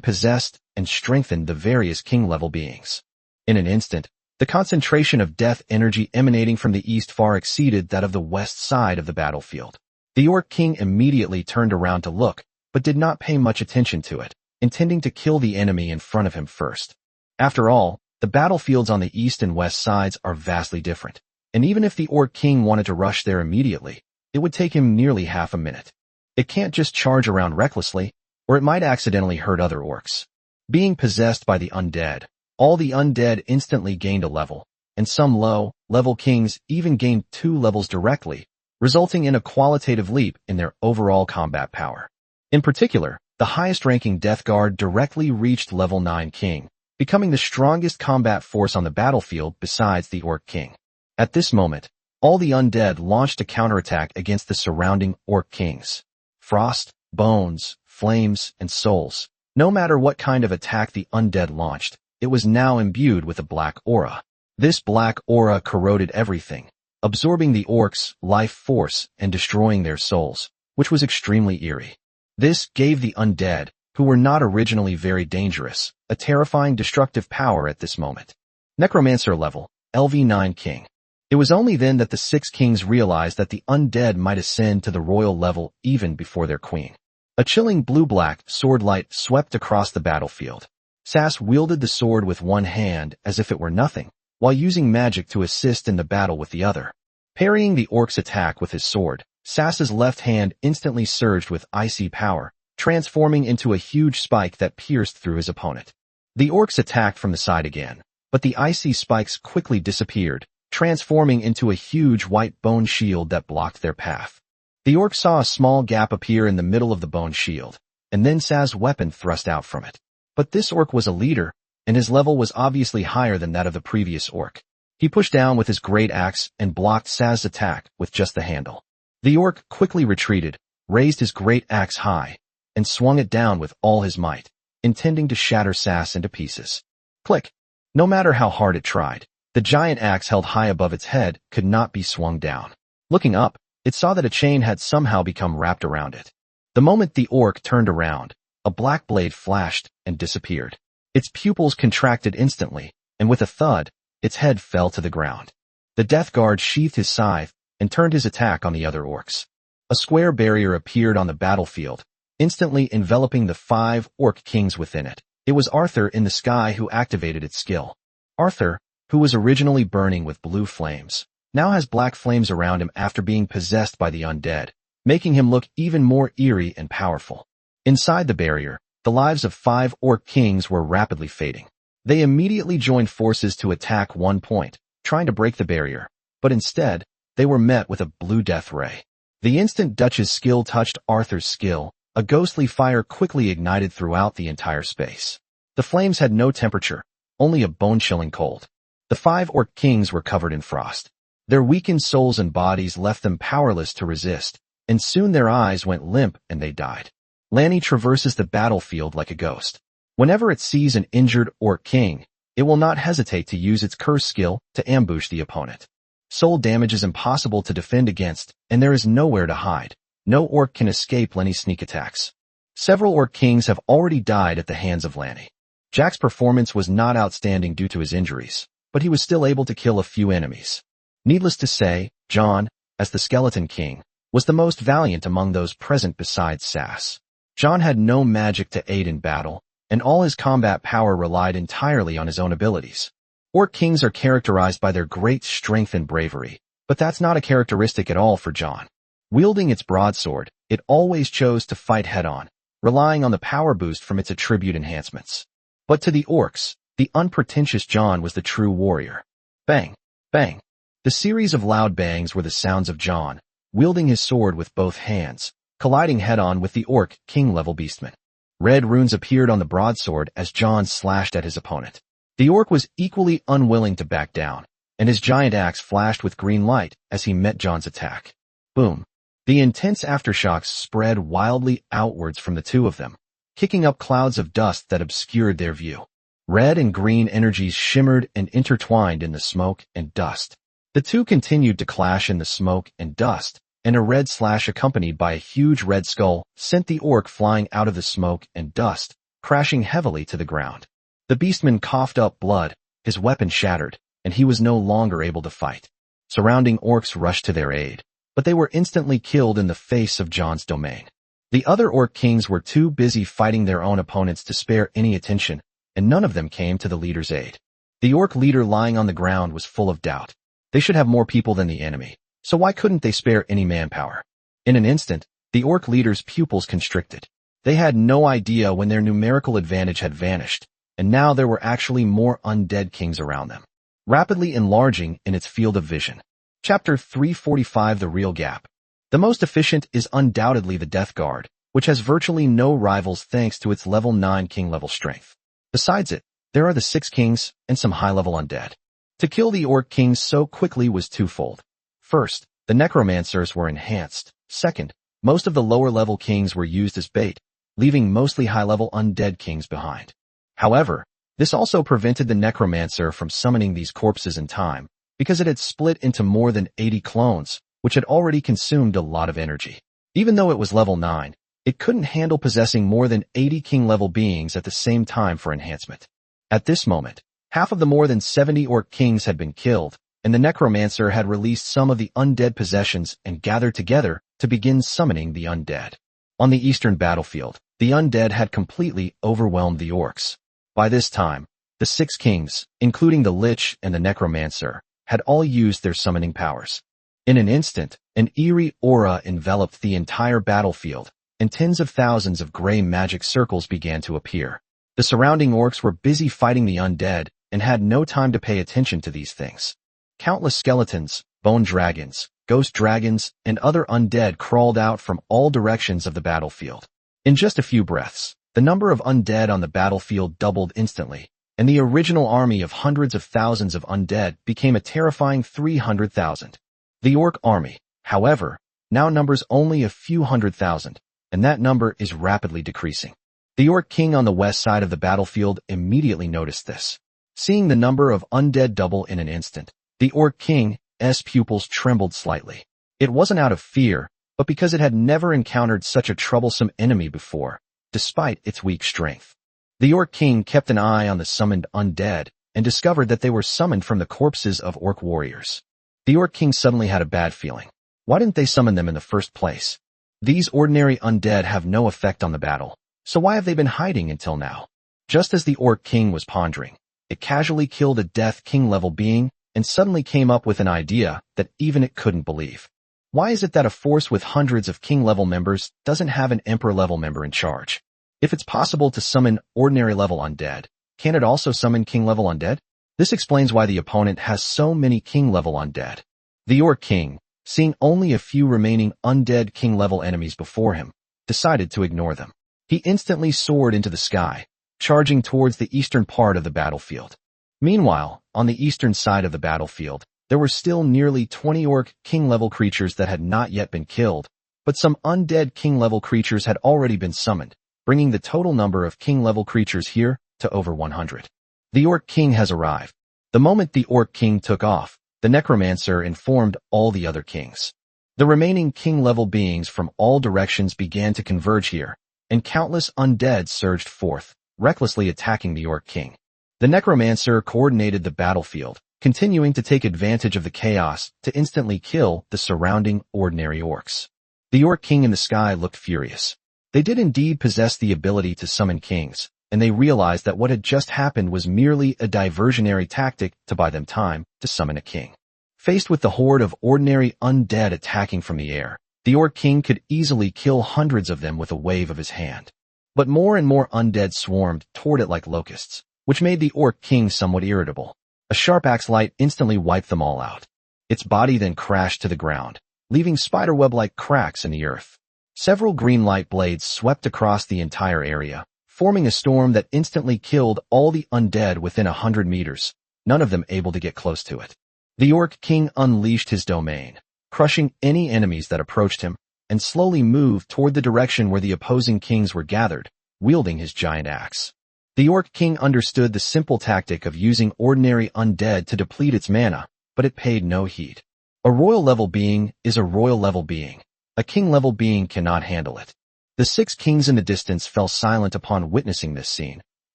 possessed and strengthened the various king-level beings. In an instant, the concentration of death energy emanating from the east far exceeded that of the west side of the battlefield. The Orc King immediately turned around to look, but did not pay much attention to it, intending to kill the enemy in front of him first. After all, the battlefields on the east and west sides are vastly different, and even if the Orc King wanted to rush there immediately, it would take him nearly half a minute. It can't just charge around recklessly, or it might accidentally hurt other orcs. Being possessed by the undead, all the undead instantly gained a level, and some low-level kings even gained 2 levels directly, resulting in a qualitative leap in their overall combat power. In particular, the highest-ranking Death Guard directly reached level 9 king, becoming the strongest combat force on the battlefield besides the Orc King. At this moment, all the undead launched a counterattack against the surrounding Orc Kings. Frost, bones, flames, and souls. No matter what kind of attack the undead launched, it was now imbued with a black aura. This black aura corroded everything, absorbing the orcs' life force and destroying their souls, which was extremely eerie. This gave the undead, who were not originally very dangerous, a terrifying destructive power at this moment. Necromancer level, LV9 King. It was only then that the 6 kings realized that the undead might ascend to the royal level even before their queen. A chilling blue-black sword light swept across the battlefield. Sas wielded the sword with one hand as if it were nothing, while using magic to assist in the battle with the other. Parrying the orc's attack with his sword, Sas's left hand instantly surged with icy power, transforming into a huge spike that pierced through his opponent. The orcs attacked from the side again, but the icy spikes quickly disappeared, transforming into a huge white bone shield that blocked their path. The orc saw a small gap appear in the middle of the bone shield, and then Sas's weapon thrust out from it. But this orc was a leader, and his level was obviously higher than that of the previous orc. He pushed down with his great axe and blocked Sas's attack with just the handle. The orc quickly retreated, raised his great axe high, and swung it down with all his might, intending to shatter Sas into pieces. Click! No matter how hard it tried, the giant axe held high above its head could not be swung down. Looking up, it saw that a chain had somehow become wrapped around it. The moment the orc turned around, a black blade flashed and disappeared. Its pupils contracted instantly, and with a thud, its head fell to the ground. The Death Guard sheathed his scythe and turned his attack on the other orcs. A square barrier appeared on the battlefield, instantly enveloping the 5 orc kings within it. It was Arthur in the sky who activated its skill. Arthur, who was originally burning with blue flames, now has black flames around him after being possessed by the undead, making him look even more eerie and powerful. Inside the barrier, the lives of 5 orc kings were rapidly fading. They immediately joined forces to attack one point, trying to break the barrier, but instead, they were met with a blue death ray. The instant Dutch's skill touched Arthur's skill, a ghostly fire quickly ignited throughout the entire space. The flames had no temperature, only a bone-chilling cold. The 5 orc kings were covered in frost. Their weakened souls and bodies left them powerless to resist, and soon their eyes went limp and they died. Lanny traverses the battlefield like a ghost. Whenever it sees an injured orc king, it will not hesitate to use its curse skill to ambush the opponent. Soul damage is impossible to defend against, and there is nowhere to hide. No orc can escape Lanny's sneak attacks. Several orc kings have already died at the hands of Lanny. Jack's performance was not outstanding due to his injuries, but he was still able to kill a few enemies. Needless to say, John, as the Skeleton King, was the most valiant among those present besides Sas. John had no magic to aid in battle, and all his combat power relied entirely on his own abilities. Orc kings are characterized by their great strength and bravery, but that's not a characteristic at all for John. Wielding its broadsword, it always chose to fight head-on, relying on the power boost from its attribute enhancements. But to the orcs, the unpretentious John was the true warrior. Bang! Bang! The series of loud bangs were the sounds of John, wielding his sword with both hands, colliding head-on with the orc king-level beastman. Red runes appeared on the broadsword as John slashed at his opponent. The orc was equally unwilling to back down, and his giant axe flashed with green light as he met John's attack. Boom! The intense aftershocks spread wildly outwards from the two of them, kicking up clouds of dust that obscured their view. Red and green energies shimmered and intertwined in the smoke and dust. The two continued to clash in the smoke and dust, and a red slash accompanied by a huge red skull sent the orc flying out of the smoke and dust, crashing heavily to the ground. The beastman coughed up blood, his weapon shattered, and he was no longer able to fight. Surrounding orcs rushed to their aid, but they were instantly killed in the face of John's domain. The other orc kings were too busy fighting their own opponents to spare any attention, and none of them came to the leader's aid. The orc leader lying on the ground was full of doubt. They should have more people than the enemy, so why couldn't they spare any manpower? In an instant, the orc leader's pupils constricted. They had no idea when their numerical advantage had vanished, and now there were actually more undead kings around them, rapidly enlarging in its field of vision. Chapter 345: The Real Gap. The most efficient is undoubtedly the Death Guard, which has virtually no rivals thanks to its level 9 king-level strength. Besides it, there are the 6 kings and some high-level undead. To kill the orc kings so quickly was twofold. First, the necromancers were enhanced. Second, most of the lower-level kings were used as bait, leaving mostly high-level undead kings behind. However, this also prevented the necromancer from summoning these corpses in time, because it had split into more than 80 clones, which had already consumed a lot of energy. Even though it was level 9, it couldn't handle possessing more than 80 king-level beings at the same time for enhancement. At this moment, half of the more than 70 orc kings had been killed, and the necromancer had released some of the undead possessions and gathered together to begin summoning the undead. On the eastern battlefield, the undead had completely overwhelmed the orcs. By this time, the 6 kings, including the Lich and the necromancer, had all used their summoning powers. In an instant, an eerie aura enveloped the entire battlefield, and tens of thousands of gray magic circles began to appear. The surrounding orcs were busy fighting the undead and had no time to pay attention to these things. Countless skeletons, bone dragons, ghost dragons, and other undead crawled out from all directions of the battlefield. In just a few breaths, the number of undead on the battlefield doubled instantly, and the original army of hundreds of thousands of undead became a terrifying 300,000. The orc army, however, now numbers only a few 100,000, and that number is rapidly decreasing. The orc king on the west side of the battlefield immediately noticed this. Seeing the number of undead double in an instant, the orc king's pupils trembled slightly. It wasn't out of fear, but because it had never encountered such a troublesome enemy before, despite its weak strength. The orc king kept an eye on the summoned undead and discovered that they were summoned from the corpses of orc warriors. The orc king suddenly had a bad feeling. Why didn't they summon them in the first place? These ordinary undead have no effect on the battle, so why have they been hiding until now? Just as the orc king was pondering, it casually killed a death king-level being and suddenly came up with an idea that even it couldn't believe. Why is it that a force with hundreds of king-level members doesn't have an emperor-level member in charge? If it's possible to summon ordinary-level undead, can it also summon king-level undead? This explains why the opponent has so many king-level undead. The orc king, seeing only a few remaining undead king-level enemies before him, decided to ignore them. He instantly soared into the sky, charging towards the eastern part of the battlefield. Meanwhile, on the eastern side of the battlefield, there were still nearly 20 orc king-level creatures that had not yet been killed, but some undead king-level creatures had already been summoned, bringing the total number of king-level creatures here to over 100. The orc king has arrived. The moment the orc king took off, the necromancer informed all the other kings. The remaining king-level beings from all directions began to converge here, and countless undead surged forth, recklessly attacking the orc king. The necromancer coordinated the battlefield, continuing to take advantage of the chaos to instantly kill the surrounding ordinary orcs. The orc king in the sky looked furious. They did indeed possess the ability to summon kings, and they realized that what had just happened was merely a diversionary tactic to buy them time to summon a king. Faced with the horde of ordinary undead attacking from the air, the orc king could easily kill hundreds of them with a wave of his hand. But more and more undead swarmed toward it like locusts, which made the orc king somewhat irritable. A sharp axe light instantly wiped them all out. Its body then crashed to the ground, leaving spiderweb-like cracks in the earth. Several green light blades swept across the entire area, forming a storm that instantly killed all the undead within 100 meters, none of them able to get close to it. The Orc King unleashed his domain, crushing any enemies that approached him, and slowly moved toward the direction where the opposing kings were gathered, wielding his giant axe. The Orc King understood the simple tactic of using ordinary undead to deplete its mana, but it paid no heed. A royal-level being is a royal-level being. A king-level being cannot handle it. The 6 kings in the distance fell silent upon witnessing this scene,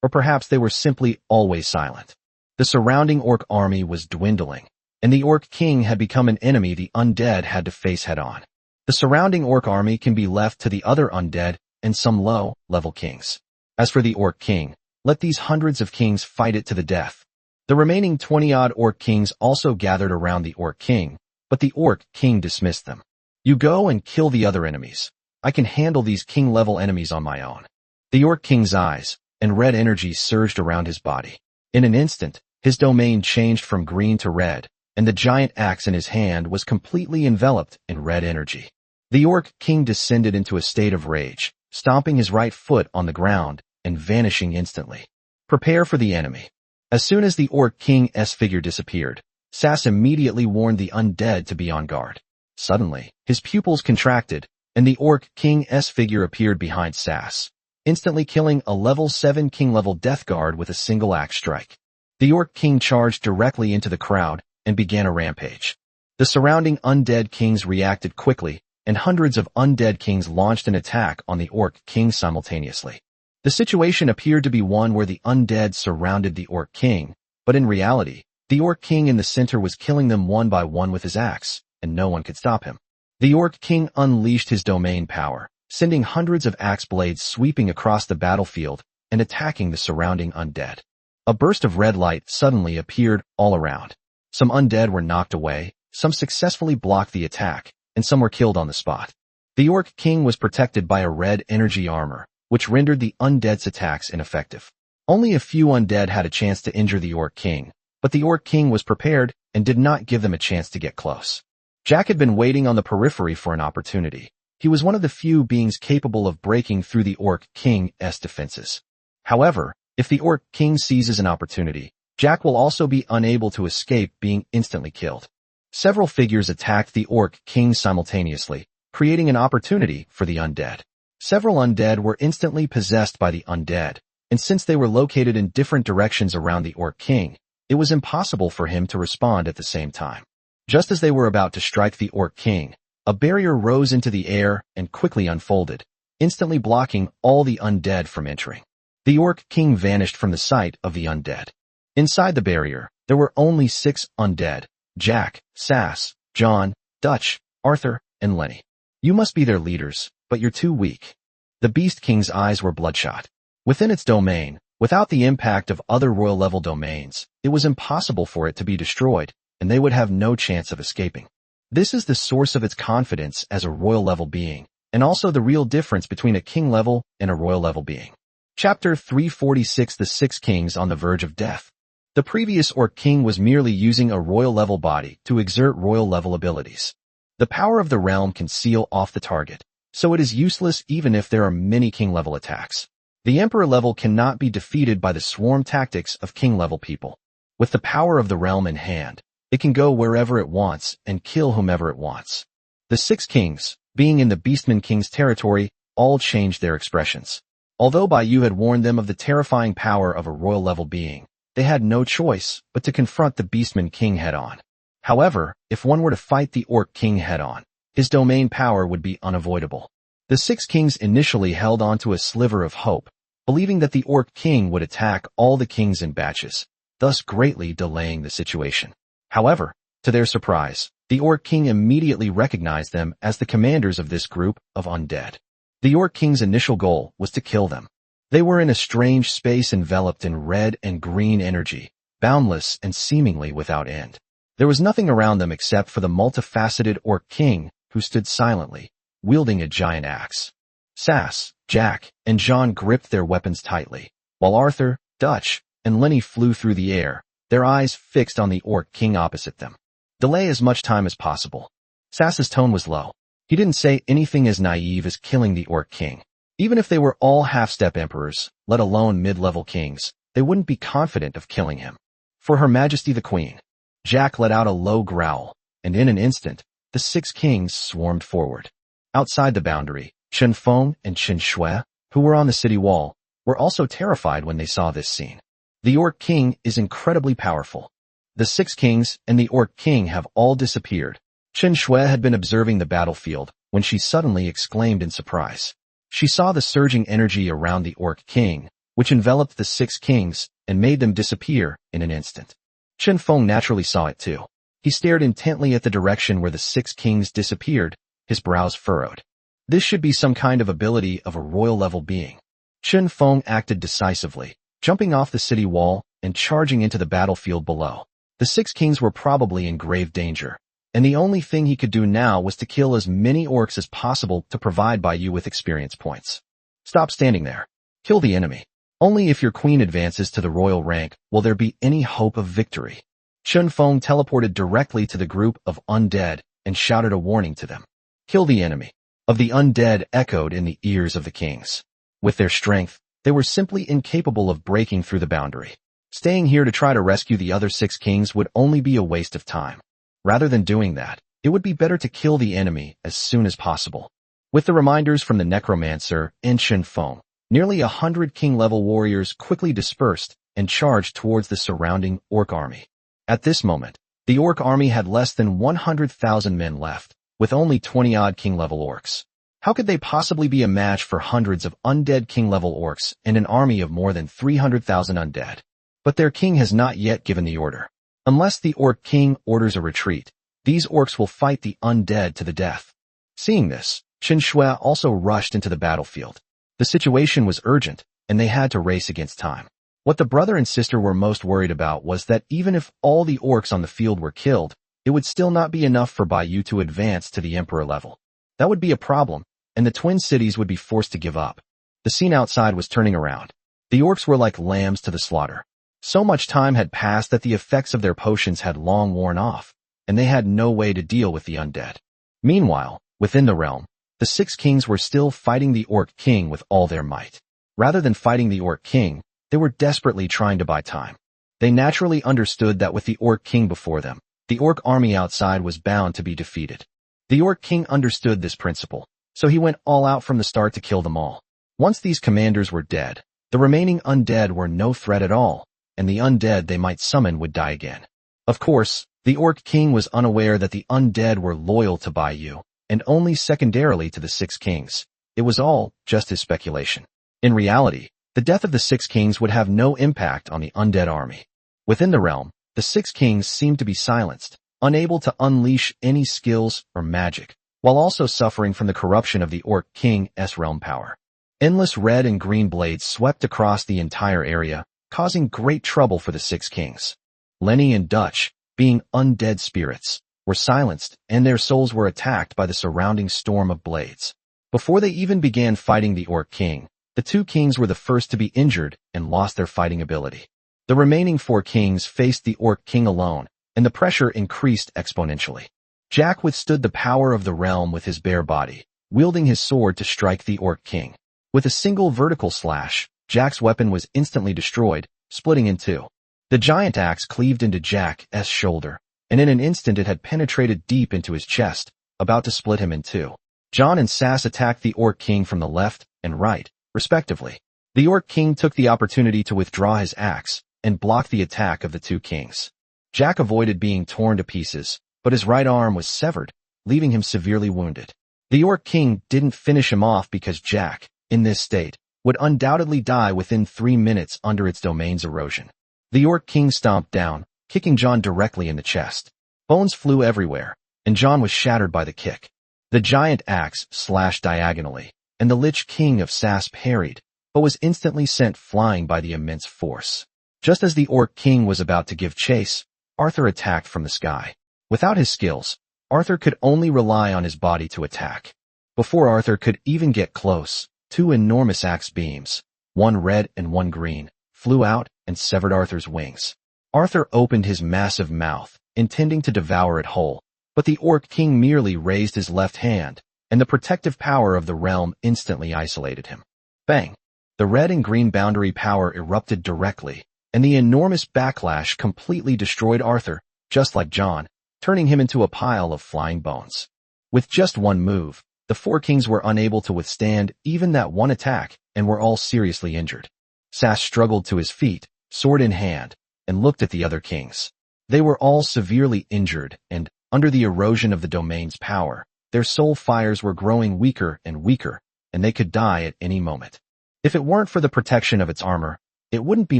or perhaps they were simply always silent. The surrounding orc army was dwindling, and the Orc King had become an enemy the undead had to face head-on. The surrounding orc army can be left to the other undead and some low-level kings. As for the Orc King, let these hundreds of kings fight it to the death. The remaining 20-odd orc kings also gathered around the Orc King, but the Orc King dismissed them. You go and kill the other enemies. I can handle these king-level enemies on my own. The Orc King's eyes and red energy surged around his body. In an instant, his domain changed from green to red, and the giant axe in his hand was completely enveloped in red energy. The Orc King descended into a state of rage, stomping his right foot on the ground and vanishing instantly. Prepare for the enemy. As soon as the Orc King's figure disappeared, Sass immediately warned the undead to be on guard. Suddenly, his pupils contracted, and the Orc King's figure appeared behind Sass, instantly killing a level 7 king-level death guard with a single axe strike. The Orc King charged directly into the crowd and began a rampage. The surrounding undead kings reacted quickly, and hundreds of undead kings launched an attack on the Orc King simultaneously. The situation appeared to be one where the undead surrounded the Orc King, but in reality, the Orc King in the center was killing them one by one with his axe, and no one could stop him. The Orc King unleashed his domain power, sending hundreds of axe blades sweeping across the battlefield and attacking the surrounding undead. A burst of red light suddenly appeared all around. Some undead were knocked away, some successfully blocked the attack, and some were killed on the spot. The Orc King was protected by a red energy armor, which rendered the undead's attacks ineffective. Only a few undead had a chance to injure the Orc King, but the Orc King was prepared and did not give them a chance to get close. Jack had been waiting on the periphery for an opportunity. He was one of the few beings capable of breaking through the Orc King's defenses. However, if the Orc King seizes an opportunity, Jack will also be unable to escape being instantly killed. Several figures attacked the Orc King simultaneously, creating an opportunity for the undead. Several undead were instantly possessed by the undead, and since they were located in different directions around the Orc King, it was impossible for him to respond at the same time. Just as they were about to strike the Orc King, a barrier rose into the air and quickly unfolded, instantly blocking all the undead from entering. The Orc King vanished from the sight of the undead. Inside the barrier, there were only 6 undead: Jack, Sass, John, Dutch, Arthur, and Lenny. You must be their leaders, but you're too weak. The Beast King's eyes were bloodshot. Within its domain, without the impact of other royal-level domains, it was impossible for it to be destroyed, and they would have no chance of escaping. This is the source of its confidence as a royal-level being, and also the real difference between a king-level and a royal-level being. Chapter 346: The 6 Kings on the Verge of Death. The previous Orc King was merely using a royal-level body to exert royal-level abilities. The power of the realm can seal off the target, so it is useless even if there are many king-level attacks. The Emperor level cannot be defeated by the swarm tactics of king-level people. With the power of the realm in hand, it can go wherever it wants and kill whomever it wants. The 6 kings, being in the Beastman King's territory, all changed their expressions. Although Bayou had warned them of the terrifying power of a royal-level being, they had no choice but to confront the Beastman King head-on. However, if one were to fight the Orc King head-on, his domain power would be unavoidable. The 6 kings initially held on to a sliver of hope, believing that the Orc King would attack all the kings in batches, thus greatly delaying the situation. However, to their surprise, the Orc King immediately recognized them as the commanders of this group of undead. The Orc King's initial goal was to kill them. They were in a strange space enveloped in red and green energy, boundless and seemingly without end. There was nothing around them except for the multifaceted Orc King, who stood silently, wielding a giant axe. Sass, Jack, and John gripped their weapons tightly, while Arthur, Dutch, and Lenny flew through the air, their eyes fixed on the Orc King opposite them. Delay as much time as possible. Sass's tone was low. He didn't say anything as naive as killing the Orc King. Even if they were all half-step emperors, let alone mid-level kings, they wouldn't be confident of killing him. For Her Majesty the Queen. Jack let out a low growl, and in an instant, the 6 kings swarmed forward. Outside the boundary, Chen Feng and Chen Shui, who were on the city wall, were also terrified when they saw this scene. The Orc King is incredibly powerful. The 6 kings and the Orc King have all disappeared. Chen Shui had been observing the battlefield when she suddenly exclaimed in surprise. She saw the surging energy around the Orc King, which enveloped the 6 kings and made them disappear in an instant. Chen Feng naturally saw it too. He stared intently at the direction where the 6 kings disappeared, his brows furrowed. This should be some kind of ability of a royal-level being. Chen Feng acted decisively, jumping off the city wall and charging into the battlefield below. The 6 kings were probably in grave danger, and the only thing he could do now was to kill as many orcs as possible to provide Baiyu with experience points. Stop standing there. Kill the enemy. Only if your queen advances to the royal rank will there be any hope of victory. Chen Feng teleported directly to the group of undead and shouted a warning to them. Kill the enemy. Of the undead echoed in the ears of the kings. With their strength, they were simply incapable of breaking through the boundary. Staying here to try to rescue the other 6 kings would only be a waste of time. Rather than doing that, it would be better to kill the enemy as soon as possible. With the reminders from the necromancer and Chen Feng, nearly 100 king-level warriors quickly dispersed and charged towards the surrounding orc army. At this moment, the orc army had less than 100,000 men left, with only 20-odd king-level orcs. How could they possibly be a match for hundreds of undead king-level orcs and an army of more than 300,000 undead? But their king has not yet given the order. Unless the Orc King orders a retreat, these orcs will fight the undead to the death. Seeing this, Chen Shui also rushed into the battlefield. The situation was urgent, and they had to race against time. What the brother and sister were most worried about was that even if all the orcs on the field were killed, it would still not be enough for Baiyu to advance to the emperor level. That would be a problem, and the twin cities would be forced to give up. The scene outside was turning around. The orcs were like lambs to the slaughter. So much time had passed that the effects of their potions had long worn off, and they had no way to deal with the undead. Meanwhile, within the realm, the 6 kings were still fighting the Orc King with all their might. Rather than fighting the Orc King, they were desperately trying to buy time. They naturally understood that with the Orc King before them, the Orc army outside was bound to be defeated. The Orc King understood this principle, so he went all out from the start to kill them all. Once these commanders were dead, the remaining undead were no threat at all, and the undead they might summon would die again. Of course, the Orc King was unaware that the undead were loyal to Baiyu, and only secondarily to the 6 kings. It was all just his speculation. In reality, the death of the 6 kings would have no impact on the undead army. Within the realm, the 6 kings seemed to be silenced, unable to unleash any skills or magic, while also suffering from the corruption of the Orc King's realm power. Endless red and green blades swept across the entire area, causing great trouble for the 6 kings. Lenny and Dutch, being undead spirits, were silenced and their souls were attacked by the surrounding storm of blades. Before they even began fighting the Orc King, the 2 kings were the first to be injured and lost their fighting ability. The remaining 4 kings faced the Orc King alone, and the pressure increased exponentially. Jack withstood the power of the realm with his bare body, wielding his sword to strike the Orc King. With a single vertical slash, Jack's weapon was instantly destroyed, splitting in 2. The giant axe cleaved into Jack's shoulder, and in an instant it had penetrated deep into his chest, about to split him in 2. John and Sass attacked the Orc King from the left and right, respectively. The Orc King took the opportunity to withdraw his axe and block the attack of the 2 kings. Jack avoided being torn to pieces, but his right arm was severed, leaving him severely wounded. The Orc King didn't finish him off because Jack, in this state, would undoubtedly die within 3 minutes under its domain's erosion. The Orc King stomped down, kicking John directly in the chest. Bones flew everywhere, and John was shattered by the kick. The giant axe slashed diagonally, and the Lich King of Sass parried, but was instantly sent flying by the immense force. Just as the Orc King was about to give chase, Arthur attacked from the sky. Without his skills, Arthur could only rely on his body to attack. Before Arthur could even get close, 2 enormous axe beams, one red and one green, flew out and severed Arthur's wings. Arthur opened his massive mouth, intending to devour it whole. But the Orc King merely raised his left hand, and the protective power of the realm instantly isolated him. Bang! The red and green boundary power erupted directly, and the enormous backlash completely destroyed Arthur, just like John, turning him into a pile of flying bones. With just one move, the four kings were unable to withstand even that one attack and were all seriously injured. Sas struggled to his feet, sword in hand, and looked at the other kings. They were all severely injured, and, under the erosion of the domain's power, their soul fires were growing weaker and weaker, and they could die at any moment. If it weren't for the protection of its armor, it wouldn't be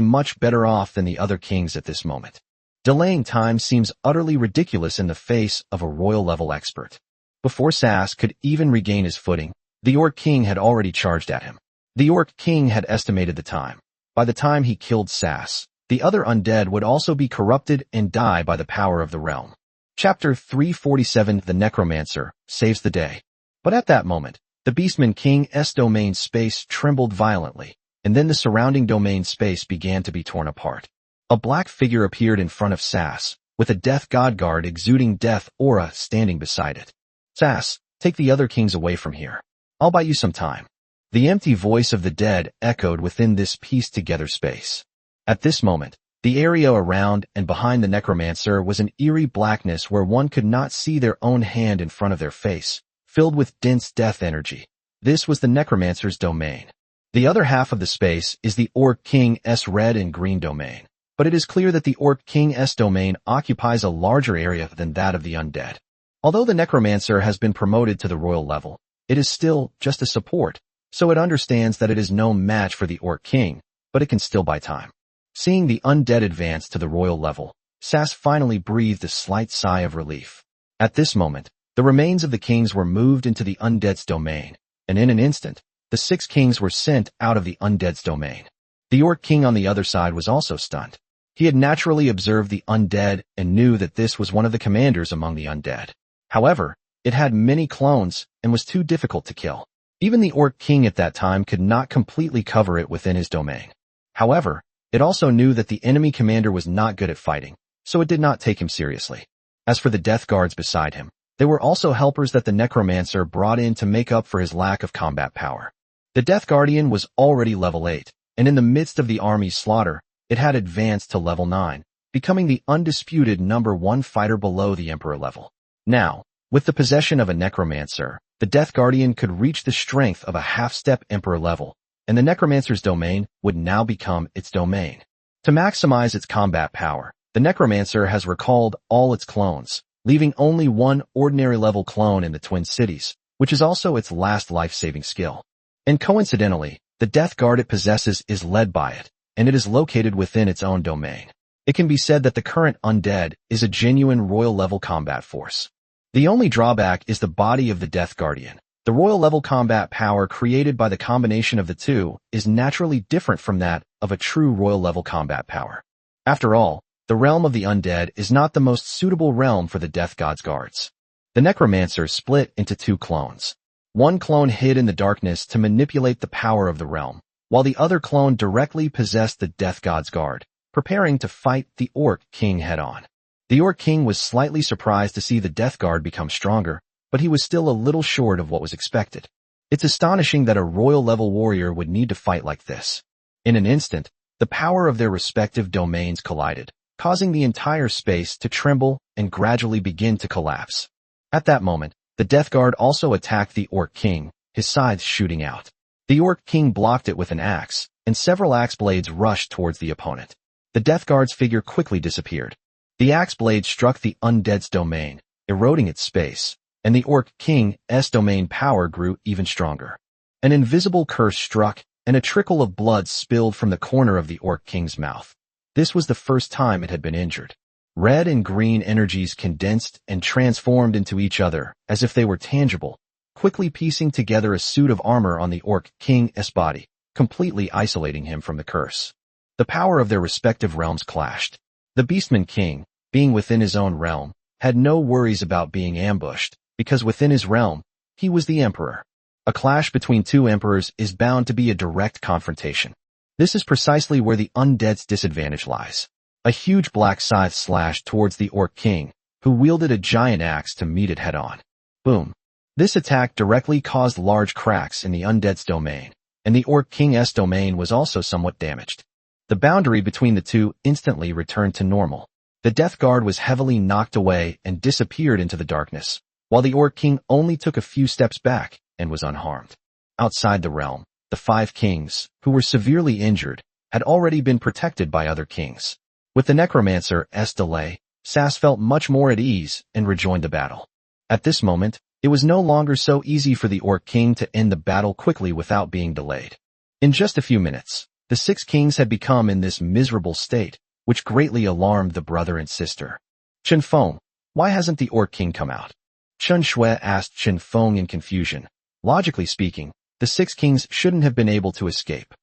much better off than the other kings at this moment. Delaying time seems utterly ridiculous in the face of a royal-level expert. Before Sas could even regain his footing, the Orc King had already charged at him. The Orc King had estimated the time. By the time he killed Sas, the other undead would also be corrupted and die by the power of the realm. Chapter 347 The Necromancer saves the day. But at that moment, the Beastman King's domain space trembled violently, and then the surrounding domain space began to be torn apart. A black figure appeared in front of Sas, with a death god guard exuding death aura standing beside it. Sas, take the other kings away from here. I'll buy you some time. The empty voice of the dead echoed within this pieced-together space. At this moment, the area around and behind the necromancer was an eerie blackness where one could not see their own hand in front of their face, filled with dense death energy. This was the necromancer's domain. The other half of the space is the Orc King's red and green domain, but it is clear that the Orc King's domain occupies a larger area than that of the undead. Although the necromancer has been promoted to the royal level, it is still just a support, so it understands that it is no match for the Orc King, but it can still buy time. Seeing the undead advance to the royal level, Sas finally breathed a slight sigh of relief. At this moment, the remains of the kings were moved into the undead's domain, and in an instant, the 6 kings were sent out of the undead's domain. The Orc King on the other side was also stunned. He had naturally observed the undead and knew that this was one of the commanders among the undead. However, it had many clones and was too difficult to kill. Even the Orc King at that time could not completely cover it within his domain. However, it also knew that the enemy commander was not good at fighting, so it did not take him seriously. As for the death guards beside him, they were also helpers that the necromancer brought in to make up for his lack of combat power. The Death Guardian was already level 8, and in the midst of the army's slaughter, it had advanced to level 9, becoming the undisputed number 1 fighter below the Emperor level. Now, with the possession of a necromancer, the Death Guardian could reach the strength of a half-step Emperor level, and the necromancer's domain would now become its domain. To maximize its combat power, the necromancer has recalled all its clones, leaving only one ordinary-level clone in the Twin Cities, which is also its last life-saving skill. And coincidentally, the Death Guard it possesses is led by it, and it is located within its own domain. It can be said that the current undead is a genuine royal-level combat force. The only drawback is the body of the Death Guardian. The royal-level combat power created by the combination of the two is naturally different from that of a true royal-level combat power. After all, the realm of the undead is not the most suitable realm for the Death God's guards. The necromancer split into 2 clones. One clone hid in the darkness to manipulate the power of the realm, while the other clone directly possessed the Death God's guard, preparing to fight the Orc King head-on. The Orc King was slightly surprised to see the Death Guard become stronger, but he was still a little short of what was expected. It's astonishing that a royal-level warrior would need to fight like this. In an instant, the power of their respective domains collided, causing the entire space to tremble and gradually begin to collapse. At that moment, the Death Guard also attacked the Orc King, his scythe shooting out. The Orc King blocked it with an axe, and several axe blades rushed towards the opponent. The Death Guard's figure quickly disappeared. The axe blade struck the undead's domain, eroding its space, and the Orc King's domain power grew even stronger. An invisible curse struck, and a trickle of blood spilled from the corner of the Orc King's mouth. This was the first time it had been injured. Red and green energies condensed and transformed into each other as if they were tangible, quickly piecing together a suit of armor on the Orc King's body, completely isolating him from the curse. The power of their respective realms clashed. The Beastman King, being within his own realm, had no worries about being ambushed, because within his realm, he was the Emperor. A clash between 2 emperors is bound to be a direct confrontation. This is precisely where the undead's disadvantage lies. A huge black scythe slashed towards the Orc King, who wielded a giant axe to meet it head-on. Boom. This attack directly caused large cracks in the Undead's domain, and the Orc King's domain was also somewhat damaged. The boundary between the two instantly returned to normal. The Death Guard was heavily knocked away and disappeared into the darkness, while the Orc King only took a few steps back and was unharmed. Outside the realm, the 5 kings, who were severely injured, had already been protected by other kings. With the Necromancer's delay, Sass felt much more at ease and rejoined the battle. At this moment, it was no longer so easy for the Orc King to end the battle quickly without being delayed. In just a few minutes, the 6 kings had become in this miserable state, which greatly alarmed the brother and sister. Chen Feng, why hasn't the Orc King come out? Chen Shui asked Chen Feng in confusion. Logically speaking, the 6 kings shouldn't have been able to escape.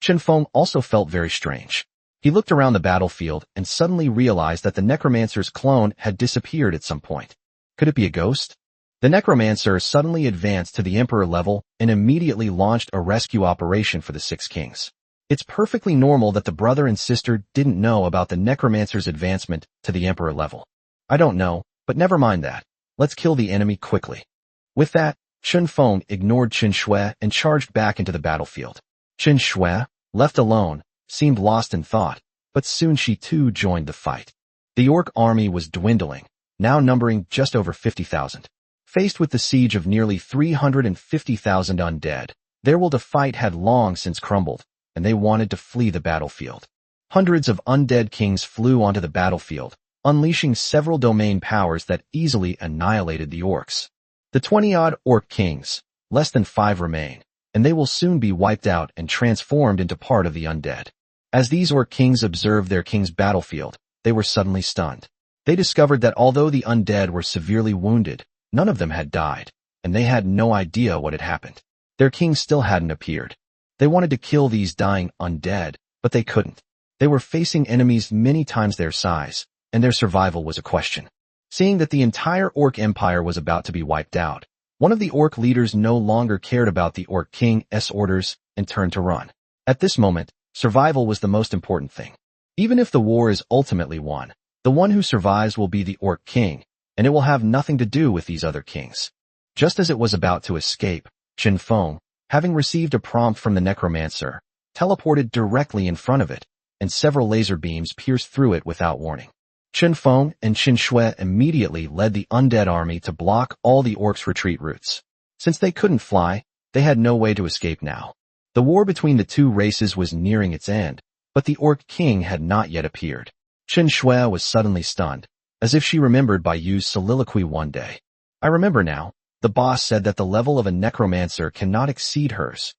Chen Feng also felt very strange. He looked around the battlefield and suddenly realized that the Necromancer's clone had disappeared at some point. Could it be a ghost? The Necromancer suddenly advanced to the Emperor level and immediately launched a rescue operation for the 6 kings. It's perfectly normal that the brother and sister didn't know about the Necromancer's advancement to the Emperor level. I don't know, but never mind that. Let's kill the enemy quickly. With that, Chen Feng ignored Chen Shui and charged back into the battlefield. Chen Shui, left alone, seemed lost in thought, but soon she too joined the fight. The Orc army was dwindling, now numbering just over 50,000. Faced with the siege of nearly 350,000 undead, their will to fight had long since crumbled, and they wanted to flee the battlefield. Hundreds of undead kings flew onto the battlefield, unleashing several domain powers that easily annihilated the orcs. The 20-odd Orc kings, less than 5 remain, and they will soon be wiped out and transformed into part of the undead. As these Orc kings observed their king's battlefield, they were suddenly stunned. They discovered that although the undead were severely wounded, none of them had died, and they had no idea what had happened. Their king still hadn't appeared. They wanted to kill these dying undead, but they couldn't. They were facing enemies many times their size, and their survival was a question. Seeing that the entire Orc Empire was about to be wiped out, one of the Orc leaders no longer cared about the Orc King's orders and turned to run. At this moment, survival was the most important thing. Even if the war is ultimately won, the one who survives will be the Orc King, and it will have nothing to do with these other kings. Just as it was about to escape, Chen Feng, having received a prompt from the Necromancer, teleported directly in front of it, and several laser beams pierced through it without warning. Chen Feng and Chen Shui immediately led the undead army to block all the orcs' retreat routes. Since they couldn't fly, they had no way to escape now. The war between the two races was nearing its end, but the Orc King had not yet appeared. Chen Shui was suddenly stunned, as if she remembered Bai Yu's soliloquy one day. I remember now, the boss said that the level of a necromancer cannot exceed hers.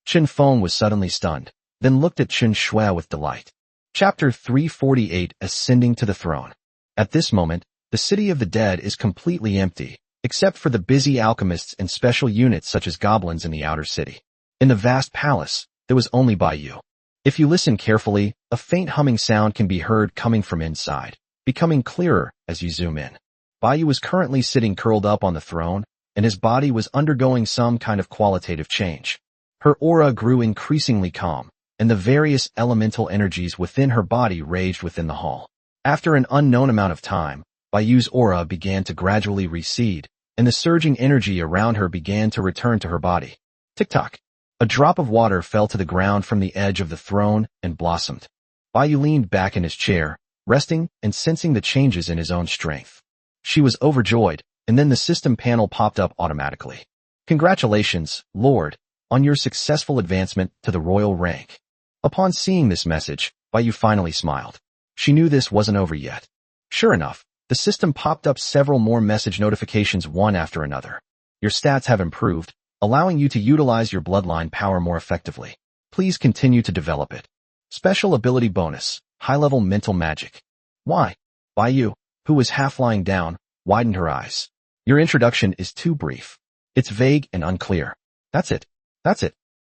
Chen Feng was suddenly stunned, then looked at Chen Shui with delight. Chapter 348 Ascending to the Throne. At this moment, the city of the dead is completely empty, except for the busy alchemists and special units such as goblins in the outer city. In the vast palace, there was only Bai Yu. If you listen carefully, a faint humming sound can be heard coming from inside, becoming clearer as you zoom in. Bai Yu was currently sitting curled up on the throne, and his body was undergoing some kind of qualitative change. Her aura grew increasingly calm, and the various elemental energies within her body raged within the hall. After an unknown amount of time, Bai Yu's aura began to gradually recede, and the surging energy around her began to return to her body. Tick-tock. A drop of water fell to the ground from the edge of the throne and blossomed. Bai Yu leaned back in his chair, resting and sensing the changes in his own strength. She was overjoyed, and then the system panel popped up automatically. Congratulations, Lord, on your successful advancement to the royal rank. Upon seeing this message, Bai Yu finally smiled. She knew this wasn't over yet. Sure enough, the system popped up several more message notifications one after another. Your stats have improved, allowing you to utilize your bloodline power more effectively. Please continue to develop it. Special ability bonus, high-level mental magic. Why? Bai Yu, who was half lying down, widened her eyes. Your introduction is too brief. It's vague and unclear. That's it.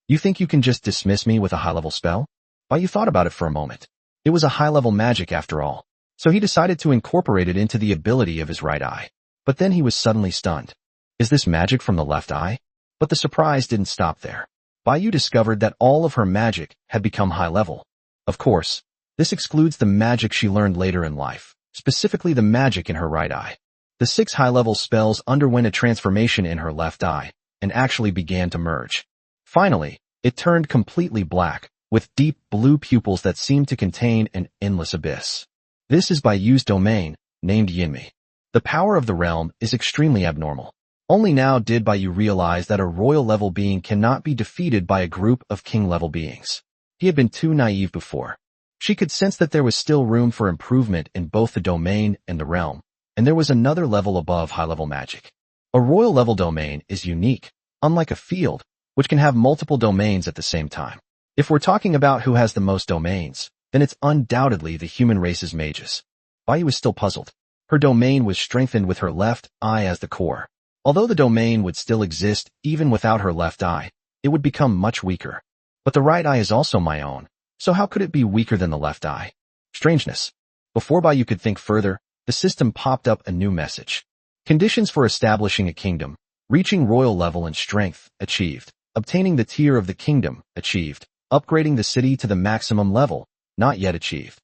You think you can just dismiss me with a high-level spell? Bai Yu thought about it for a moment. It was a high-level magic after all, so he decided to incorporate it into the ability of his right eye. But then he was suddenly stunned. Is this magic from the left eye? But the surprise didn't stop there. Bai Yu discovered that all of her magic had become high-level. Of course, This excludes the magic she learned later in life, specifically the magic in her right eye. The 6 high-level spells underwent a transformation in her left eye, and actually began to merge. Finally, it turned completely black, with deep blue pupils that seemed to contain an endless abyss. This is Bai Yu's domain, named Yinmi. The power of the realm is extremely abnormal. Only now did Bai Yu realize that a royal-level being cannot be defeated by a group of king-level beings. He had been too naive before. She could sense that there was still room for improvement in both the domain and the realm, and there was another level above high-level magic. A royal-level domain is unique, unlike a field, which can have multiple domains at the same time. If we're talking about who has the most domains, then it's undoubtedly the human race's mages. Bai Yu was still puzzled. Her domain was strengthened with her left eye as the core. Although the domain would still exist even without her left eye, it would become much weaker. But the right eye is also my own, so how could it be weaker than the left eye? Strangeness. Before Bai Yu could think further, the system popped up a new message. Conditions for establishing a kingdom: reaching royal level and strength, achieved. Obtaining the tier of the kingdom, achieved. Upgrading the city to the maximum level, not yet achieved.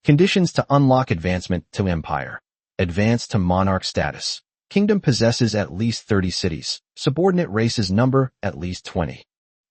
Conditions to unlock advancement to empire. Advance to monarch status. Kingdom possesses at least 30 cities. Subordinate races number at least 20.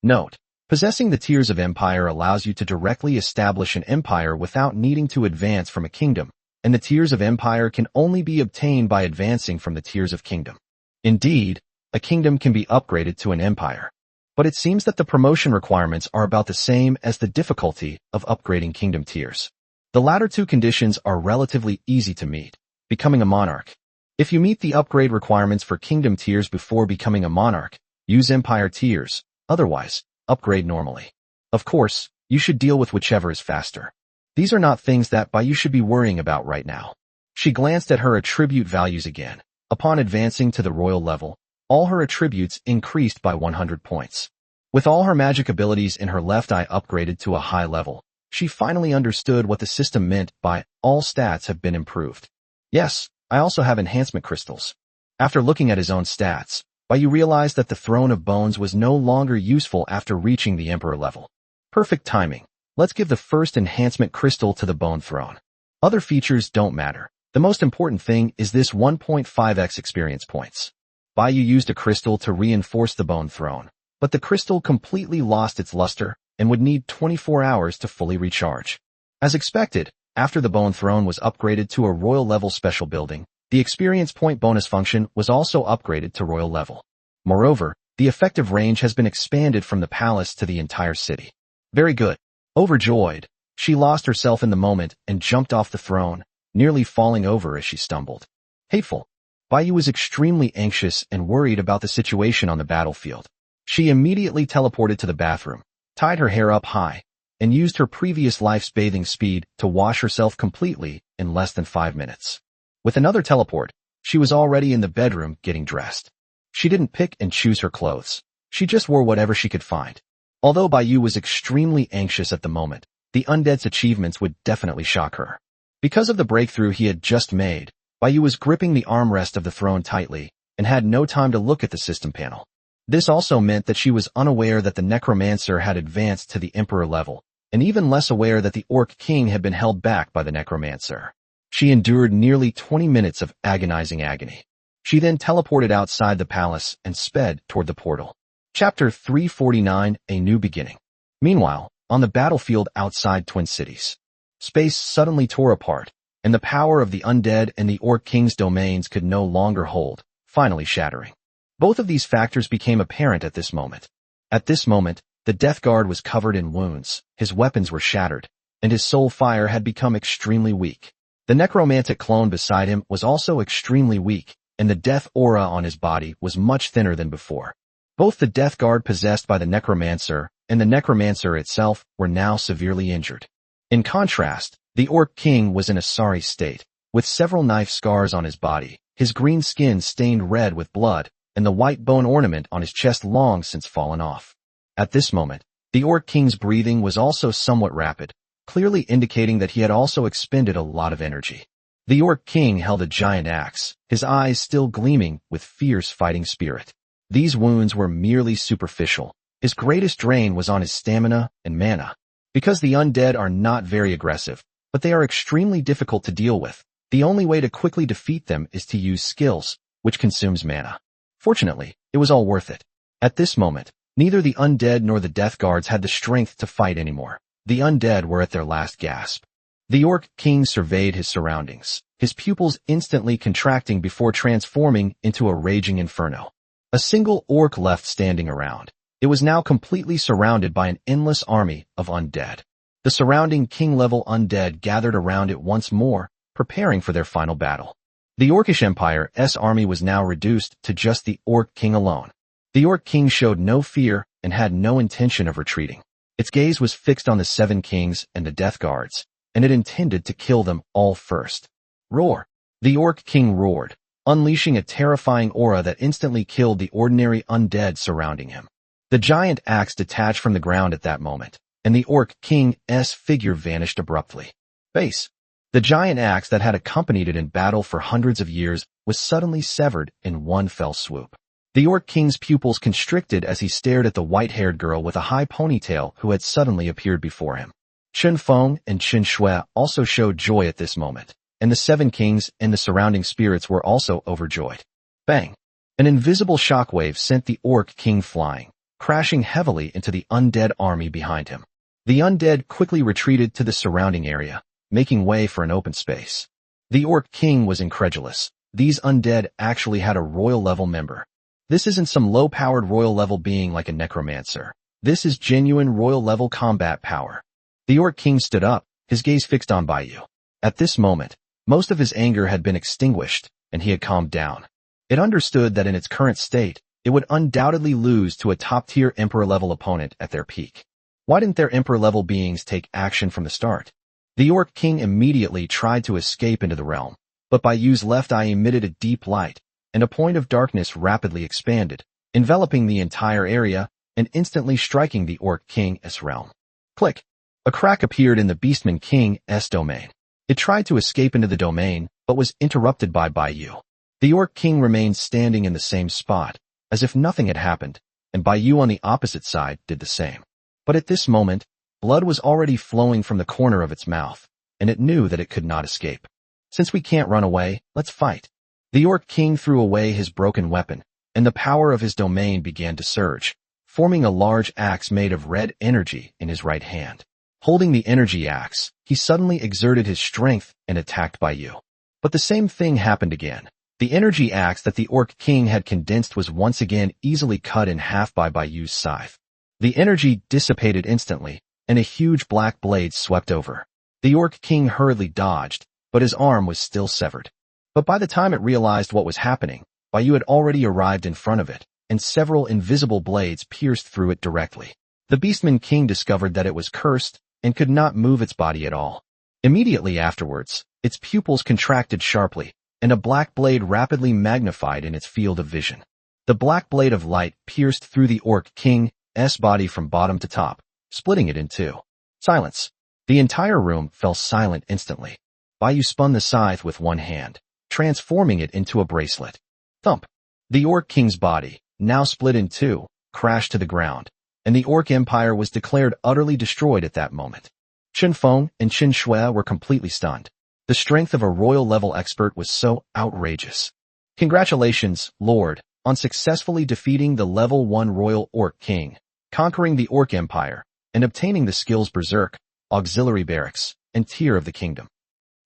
Note: possessing the tiers of empire allows you to directly establish an empire without needing to advance from a kingdom, and the tiers of empire can only be obtained by advancing from the tiers of kingdom. Indeed, a kingdom can be upgraded to an empire. But it seems that the promotion requirements are about the same as the difficulty of upgrading kingdom tiers. The latter two conditions are relatively easy to meet. Becoming a monarch. If you meet the upgrade requirements for kingdom tiers before becoming a monarch, use empire tiers. Otherwise, upgrade normally. Of course, you should deal with whichever is faster. These are not things that Bai Yu should be worrying about right now. She glanced at her attribute values again. Upon advancing to the royal level, all her attributes increased by 100 points. With all her magic abilities in her left eye upgraded to a high level, she finally understood what the system meant by all stats have been improved. Yes, I also have enhancement crystals. After looking at his own stats, Bai Yu realized that the Throne of Bones was no longer useful after reaching the Emperor level. Perfect timing. Let's give the first enhancement crystal to the Bone Throne. Other features don't matter. The most important thing is this 1.5x experience points. Bai Yu used a crystal to reinforce the Bone Throne, but the crystal completely lost its luster and would need 24 hours to fully recharge. As expected, after the Bone Throne was upgraded to a royal level special building, the experience point bonus function was also upgraded to royal level. Moreover, the effective range has been expanded from the palace to the entire city. Very good. Overjoyed, she lost herself in the moment and jumped off the throne, nearly falling over as she stumbled. Hateful. Bai Yu was extremely anxious and worried about the situation on the battlefield. She immediately teleported to the bathroom, tied her hair up high, and used her previous life's bathing speed to wash herself completely in less than 5 minutes. With another teleport, she was already in the bedroom getting dressed. She didn't pick and choose her clothes. She just wore whatever she could find. Although Bai Yu was extremely anxious at the moment, the undead's achievements would definitely shock her. Because of the breakthrough he had just made, Bai Yu was gripping the armrest of the throne tightly and had no time to look at the system panel. This also meant that she was unaware that the Necromancer had advanced to the Emperor level, and even less aware that the Orc King had been held back by the Necromancer. She endured nearly 20 minutes of agonizing agony. She then teleported outside the palace and sped toward the portal. Chapter 349, A New Beginning. Meanwhile, on the battlefield outside Twin Cities, space suddenly tore apart, and the power of the undead and the Orc King's domains could no longer hold, finally shattering. Both of these factors became apparent at this moment. At this moment, the Death Guard was covered in wounds, his weapons were shattered, and his soul fire had become extremely weak. The necromantic clone beside him was also extremely weak, and the death aura on his body was much thinner than before. Both the Death Guard possessed by the Necromancer and the Necromancer itself were now severely injured. In contrast, the Orc King was in a sorry state, with several knife scars on his body, his green skin stained red with blood, and the white bone ornament on his chest long since fallen off. At this moment, the Orc King's breathing was also somewhat rapid, clearly indicating that he had also expended a lot of energy. The Orc King held a giant axe, his eyes still gleaming with fierce fighting spirit. These wounds were merely superficial. His greatest drain was on his stamina and mana. Because the undead are not very aggressive, but they are extremely difficult to deal with, the only way to quickly defeat them is to use skills, which consumes mana. Fortunately, it was all worth it. At this moment, neither the undead nor the death guards had the strength to fight anymore. The undead were at their last gasp. The Orc King surveyed his surroundings, his pupils instantly contracting before transforming into a raging inferno. A single orc left standing around. It was now completely surrounded by an endless army of undead. The surrounding king-level undead gathered around it once more, preparing for their final battle. The Orcish Empire's army was now reduced to just the Orc King alone. The Orc King showed no fear and had no intention of retreating. Its gaze was fixed on the Seven Kings and the Death Guards, and it intended to kill them all first. Roar! The Orc King roared, unleashing a terrifying aura that instantly killed the ordinary undead surrounding him. The giant axe detached from the ground at that moment, and the Orc King's figure vanished abruptly. Base. The giant axe that had accompanied it in battle for hundreds of years was suddenly severed in one fell swoop. The Orc King's pupils constricted as he stared at the white-haired girl with a high ponytail who had suddenly appeared before him. Chen Feng and Chen Shui also showed joy at this moment, and the Seven Kings and the surrounding spirits were also overjoyed. Bang! An invisible shockwave sent the Orc King flying, crashing heavily into the undead army behind him. The undead quickly retreated to the surrounding area, making way for an open space. The Orc King was incredulous. These undead actually had a royal-level member. This isn't some low-powered royal-level being like a necromancer. This is genuine royal-level combat power. The Orc King stood up, his gaze fixed on Baiyu. At this moment, most of his anger had been extinguished, and he had calmed down. It understood that in its current state, it would undoubtedly lose to a top-tier Emperor-level opponent at their peak. Why didn't their Emperor-level beings take action from the start? The Orc King immediately tried to escape into the realm, but Baiyu's left eye emitted a deep light, and a point of darkness rapidly expanded, enveloping the entire area and instantly striking the Orc King's realm. Click! A crack appeared in the Beastman King's domain. It tried to escape into the domain, but was interrupted by Baiyu. The Orc King remained standing in the same spot, as if nothing had happened, and Baiyu on the opposite side did the same. But at this moment, blood was already flowing from the corner of its mouth, and it knew that it could not escape. Since we can't run away, let's fight. The Orc King threw away his broken weapon, and the power of his domain began to surge, forming a large axe made of red energy in his right hand. Holding the energy axe, he suddenly exerted his strength and attacked Baiyu. But the same thing happened again. The energy axe that the Orc King had condensed was once again easily cut in half by Baiyu's scythe. The energy dissipated instantly, and a huge black blade swept over. The Orc King hurriedly dodged, but his arm was still severed. But by the time it realized what was happening, Baiyu had already arrived in front of it, and several invisible blades pierced through it directly. The Beastman King discovered that it was cursed and could not move its body at all. Immediately afterwards, its pupils contracted sharply, and a black blade rapidly magnified in its field of vision. The black blade of light pierced through the Orc King's body from bottom to top, splitting it in two. Silence. The entire room fell silent instantly. Baiyu spun the scythe with one hand, transforming it into a bracelet. Thump. The Orc King's body, now split in two, crashed to the ground, and the Orc Empire was declared utterly destroyed at that moment. Chen Feng and Chen Shui were completely stunned. The strength of a royal-level expert was so outrageous. Congratulations, Lord, on successfully defeating the Level 1 Royal Orc King, conquering the Orc Empire, and obtaining the skills Berserk, Auxiliary Barracks, and Tier of the Kingdom.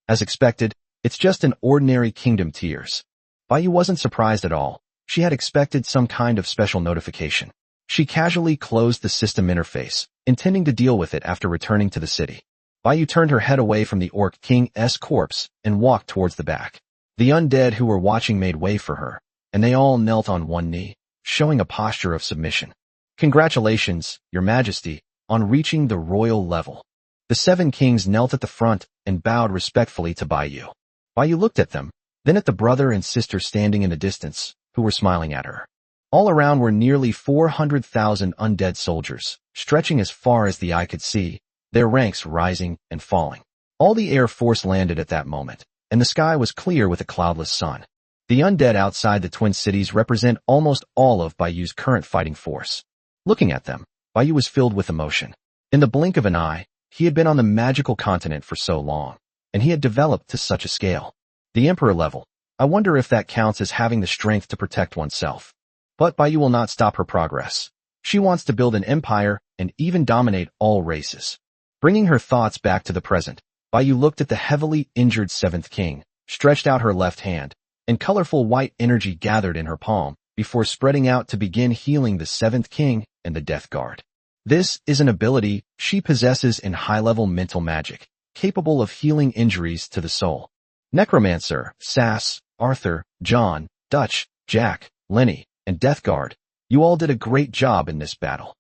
As expected, it's just an ordinary kingdom tiers. Baiyu wasn't surprised at all. She had expected some kind of special notification. She casually closed the system interface, intending to deal with it after returning to the city. Baiyu turned her head away from the Orc King's corpse and walked towards the back. The undead who were watching made way for her, and they all knelt on one knee, showing a posture of submission. Congratulations, Your Majesty, on reaching the royal level. The Seven Kings knelt at the front and bowed respectfully to Baiyu. Baiyu looked at them, then at the brother and sister standing in the distance, who were smiling at her. All around were nearly 400,000 undead soldiers, stretching as far as the eye could see, their ranks rising and falling. All the Air Force landed at that moment, and the sky was clear with a cloudless sun. The undead outside the Twin Cities represent almost all of Baiyu's current fighting force. Looking at them, Baiyu was filled with emotion. In the blink of an eye, He had been on the magical continent for so long, and he had developed to such a scale. The Emperor level. I wonder if that counts as having the strength to protect oneself. But Baiyu will not stop her progress. She wants to build an empire and even dominate all races. Bringing her thoughts back to the present, Baiyu looked at the heavily injured seventh king, stretched out her left hand, and colorful white energy gathered in her palm before spreading out to begin healing the seventh king and the Death Guard. This is an ability she possesses in high-level mental magic, capable of healing injuries to the soul. Necromancer, Sass, Arthur, John, Dutch, Jack, Lenny, and Death Guard, you all did a great job in this battle.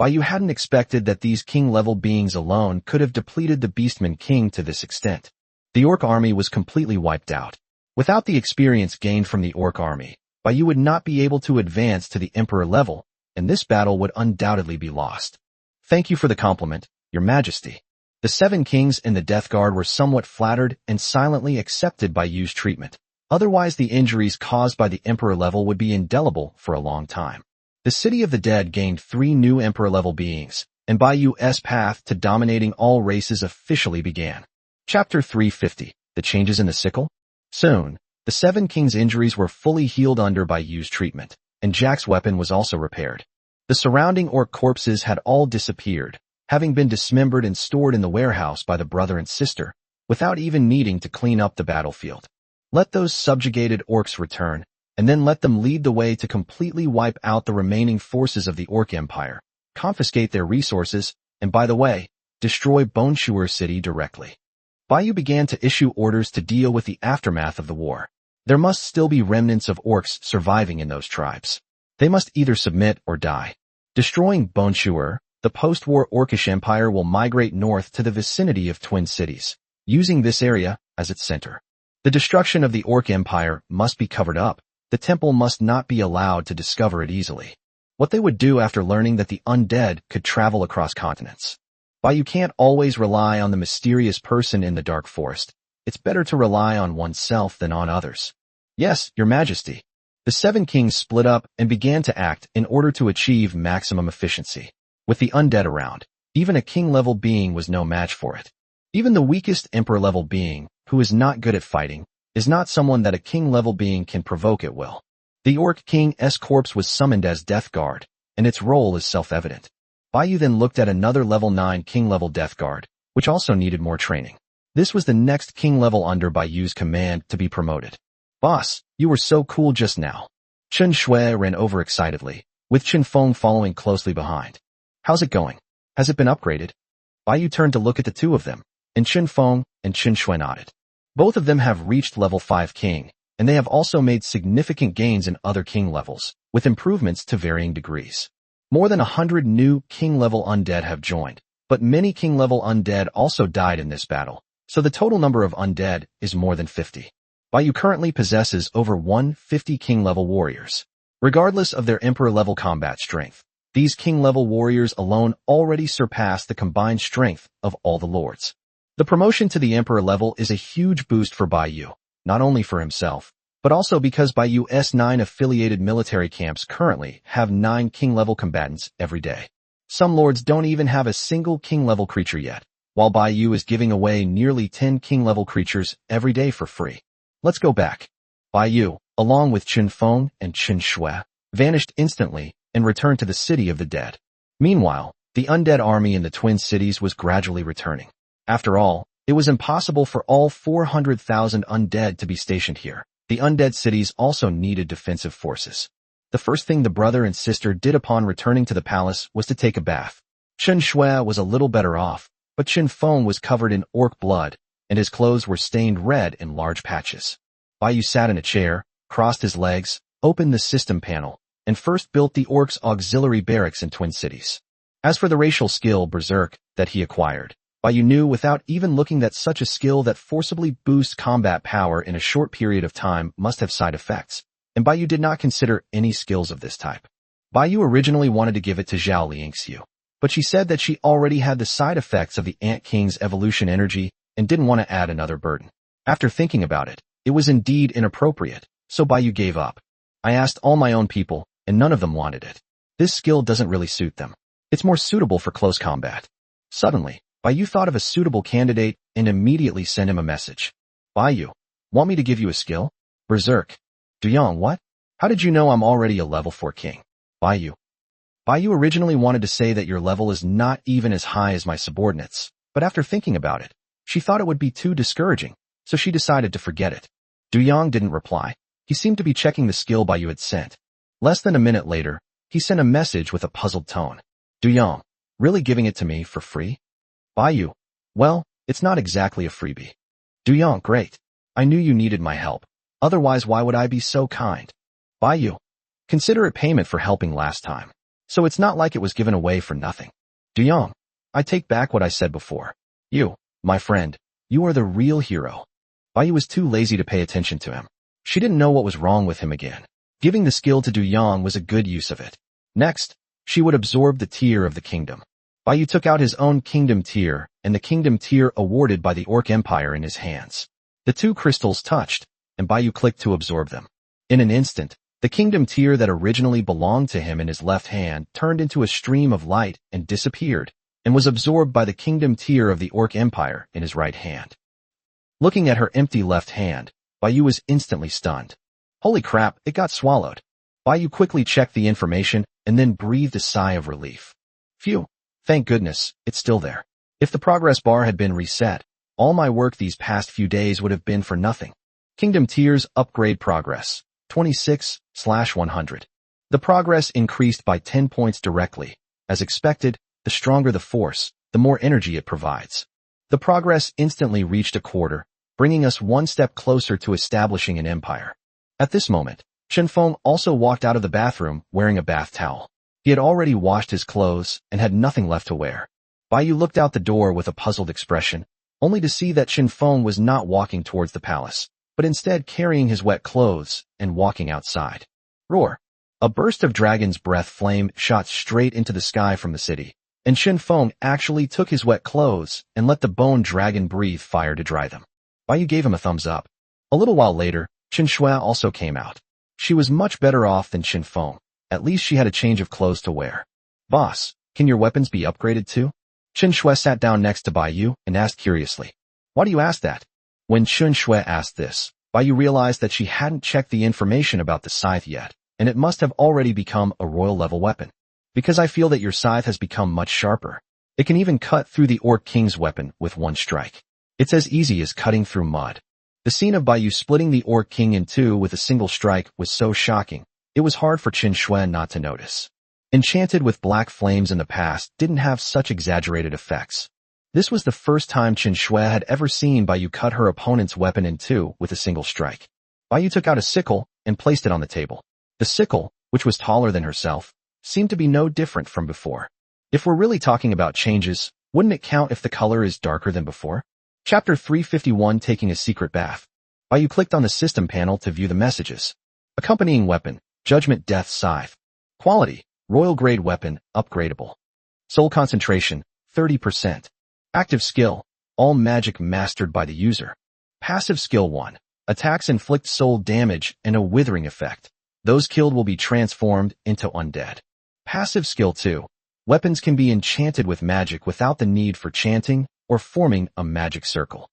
Baiyu hadn't expected that these king-level beings alone could have depleted the Beastman King to this extent. The Orc army was completely wiped out. Without the experience gained from the Orc army, Baiyu would not be able to advance to the Emperor level, and this battle would undoubtedly be lost. Thank you for the compliment, Your Majesty. The seven kings and the Death Guard were somewhat flattered and silently accepted Baiyu's treatment. Otherwise, the injuries caused by the Emperor level would be indelible for a long time. The City of the Dead gained 3 new Emperor-level beings, and Baiyu's path to dominating all races officially began. Chapter 350, The Changes in the Sickle? Soon, the Seven Kings' injuries were fully healed under Baiyu's treatment, and Jack's weapon was also repaired. The surrounding orc corpses had all disappeared, having been dismembered and stored in the warehouse by the brother and sister, without even needing to clean up the battlefield. Let those subjugated orcs return, and then let them lead the way to completely wipe out the remaining forces of the Orc Empire, confiscate their resources, and by the way, destroy Boneshur City directly. Baiyu began to issue orders to deal with the aftermath of the war. There must still be remnants of orcs surviving in those tribes. They must either submit or die. Destroying Boneshur, the post-war Orcish Empire will migrate north to the vicinity of Twin Cities, using this area as its center. The destruction of the Orc Empire must be covered up. The temple must not be allowed to discover it easily. What they would do after learning that the undead could travel across continents. Baiyu can't always rely on the mysterious person in the dark forest. It's better to rely on oneself than on others. Yes, Your Majesty. The Seven Kings split up and began to act in order to achieve maximum efficiency. With the undead around, even a king-level being was no match for it. Even the weakest emperor-level being, who is not good at fighting, is not someone that a king-level being can provoke at will. The Orc King's corpse was summoned as Death Guard, and its role is self-evident. Baiyu then looked at another level 9 king-level Death Guard, which also needed more training. This was the next king-level under Baiyu's command to be promoted. Boss, you were so cool just now. Chen Shui ran over excitedly, with Chen Feng following closely behind. How's it going? Has it been upgraded? Baiyu turned to look at the two of them, and Chen Feng and Chen Shui nodded. Both of them have reached level 5 king, and they have also made significant gains in other king levels, with improvements to varying degrees. More than 100 new king-level undead have joined, but many king-level undead also died in this battle, so the total number of undead is more than 50. Baiyu currently possesses over 150 king-level warriors. Regardless of their emperor-level combat strength, these king-level warriors alone already surpass the combined strength of all the lords. The promotion to the Emperor level is a huge boost for Baiyu, not only for himself, but also because Baiyu's 9 affiliated military camps currently have 9 king-level combatants every day. Some lords don't even have a single king-level creature yet, while Baiyu is giving away nearly 10 king-level creatures every day for free. Let's go back. Baiyu, along with Chen Feng and Chen Shui, vanished instantly and returned to the City of the Dead. Meanwhile, the undead army in the Twin Cities was gradually returning. After all, it was impossible for all 400,000 undead to be stationed here. The undead cities also needed defensive forces. The first thing the brother and sister did upon returning to the palace was to take a bath. Chen Shui was a little better off, but Chen Feng was covered in orc blood, and his clothes were stained red in large patches. Baiyu sat in a chair, crossed his legs, opened the system panel, and first built the orcs' auxiliary barracks in Twin Cities. As for the racial skill Berserk that he acquired, Baiyu knew without even looking that such a skill that forcibly boosts combat power in a short period of time must have side effects, and Baiyu did not consider any skills of this type. Baiyu originally wanted to give it to Zhao Liangxiu, but she said that she already had the side effects of the Ant King's evolution energy and didn't want to add another burden. After thinking about it, it was indeed inappropriate, so Baiyu gave up. I asked all my own people, and none of them wanted it. This skill doesn't really suit them. It's more suitable for close combat. Suddenly, Bai Yu thought of a suitable candidate and immediately sent him a message. Bai Yu, want me to give you a skill? Berserk. Du Yang, what? How did you know I'm already a level 4 king? Bai Yu. Bai Yu originally wanted to say that your level is not even as high as my subordinates, but after thinking about it, she thought it would be too discouraging, so she decided to forget it. Du Yang didn't reply. He seemed to be checking the skill Bai Yu had sent. Less than a minute later, he sent a message with a puzzled tone. Du Yang, really giving it to me for free? Bai Yu, well, it's not exactly a freebie. Du Yang, great. I knew you needed my help. Otherwise, why would I be so kind? Bai Yu, consider it payment for helping last time. So it's not like it was given away for nothing. Du Yang, I take back what I said before. You, my friend, you are the real hero. Bai Yu was too lazy to pay attention to him. She didn't know what was wrong with him again. Giving the skill to Du Yang was a good use of it. Next, she would absorb the tier of the kingdom. Bai Yu took out his own kingdom tier and the kingdom tier awarded by the Orc Empire in his hands. The two crystals touched, and Bai Yu clicked to absorb them. In an instant, the kingdom tier that originally belonged to him in his left hand turned into a stream of light and disappeared, and was absorbed by the kingdom tier of the Orc Empire in his right hand. Looking at her empty left hand, Bai Yu was instantly stunned. Holy crap, it got swallowed. Bai Yu quickly checked the information and then breathed a sigh of relief. Phew, thank goodness, it's still there. If the progress bar had been reset, all my work these past few days would have been for nothing. Kingdom tiers upgrade progress, 26/100. The progress increased by 10 points directly. As expected, the stronger the force, the more energy it provides. The progress instantly reached a quarter, bringing us one step closer to establishing an empire. At this moment, Chen Feng also walked out of the bathroom wearing a bath towel. He had already washed his clothes and had nothing left to wear. Bai Yu looked out the door with a puzzled expression, only to see that Chen Feng was not walking towards the palace, but instead carrying his wet clothes and walking outside. Roar! A burst of dragon's breath flame shot straight into the sky from the city, and Chen Feng actually took his wet clothes and let the bone dragon breathe fire to dry them. Bai Yu gave him a thumbs up. A little while later, Chen Shui also came out. She was much better off than Chen Feng. At least she had a change of clothes to wear. Boss, can your weapons be upgraded too? Chen Shui sat down next to Bai Yu and asked curiously. Why do you ask that? When Chen Shui asked this, Bai Yu realized that she hadn't checked the information about the scythe yet, and it must have already become a royal level weapon. Because I feel that your scythe has become much sharper. It can even cut through the Orc King's weapon with one strike. It's as easy as cutting through mud. The scene of Bai Yu splitting the Orc King in two with a single strike was so shocking, it was hard for Chen Shui not to notice. Enchanted with black flames in the past didn't have such exaggerated effects. This was the first time Chen Shui had ever seen Bai Yu cut her opponent's weapon in two with a single strike. Bai Yu took out a sickle and placed it on the table. The sickle, which was taller than herself, seemed to be no different from before. If we're really talking about changes, wouldn't it count if the color is darker than before? Chapter 351, Taking a Secret Bath. Bai Yu clicked on the system panel to view the messages. Accompanying weapon, Judgment Death Scythe. Quality, Royal Grade Weapon, Upgradable. Soul Concentration, 30%. Active Skill, All Magic Mastered by the user. Passive Skill 1. Attacks inflict soul damage and a withering effect. Those killed will be transformed into undead. Passive Skill 2. Weapons can be enchanted with magic without the need for chanting or forming a magic circle.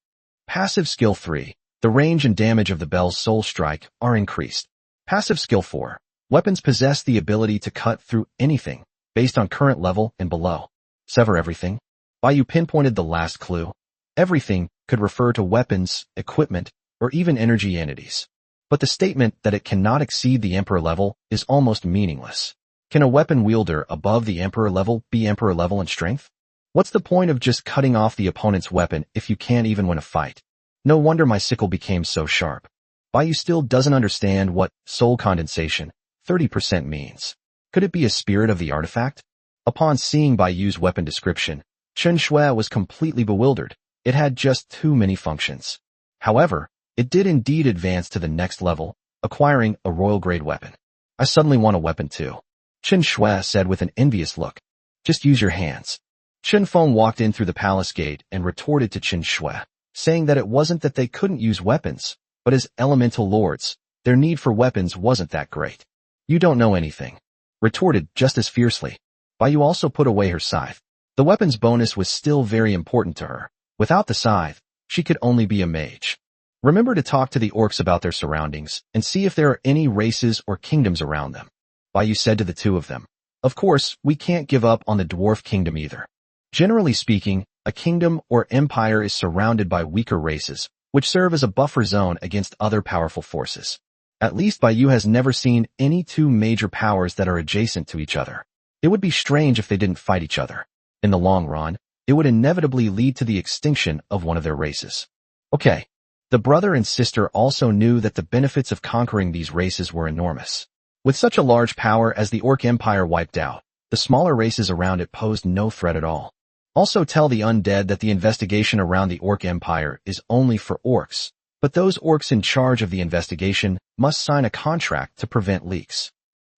Passive Skill 3. The range and damage of the bell's soul strike are increased. Passive Skill 4. Weapons possess the ability to cut through anything, based on current level and below. Sever everything. Bai Yu pinpointed the last clue. Everything could refer to weapons, equipment, or even energy entities. But the statement that it cannot exceed the Emperor level is almost meaningless. Can a weapon wielder above the Emperor level be Emperor level in strength? What's the point of just cutting off the opponent's weapon if you can't even win a fight? No wonder my sickle became so sharp. Bai Yu still doesn't understand what soul condensation, 30% means. Could it be a spirit of the artifact? Upon seeing Bai Yu's weapon description, Chen Shui was completely bewildered. It had just too many functions. However, it did indeed advance to the next level, acquiring a royal grade weapon. I suddenly want a weapon too. Chen Shui said with an envious look. Just use your hands. Chen Feng walked in through the palace gate and retorted to Chen Shui, saying that it wasn't that they couldn't use weapons, but as elemental lords, their need for weapons wasn't that great. You don't know anything. Retorted just as fiercely. Bai Yu also put away her scythe. The weapon's bonus was still very important to her. Without the scythe, she could only be a mage. Remember to talk to the orcs about their surroundings and see if there are any races or kingdoms around them. Baiyu said to the two of them. Of course, we can't give up on the dwarf kingdom either. Generally speaking, a kingdom or empire is surrounded by weaker races, which serve as a buffer zone against other powerful forces. At least Baiyu has never seen any two major powers that are adjacent to each other. It would be strange if they didn't fight each other. In the long run, it would inevitably lead to the extinction of one of their races. Okay. The brother and sister also knew that the benefits of conquering these races were enormous. With such a large power as the Orc Empire wiped out, the smaller races around it posed no threat at all. Also tell the undead that the investigation around the Orc Empire is only for orcs, but those orcs in charge of the investigation must sign a contract to prevent leaks.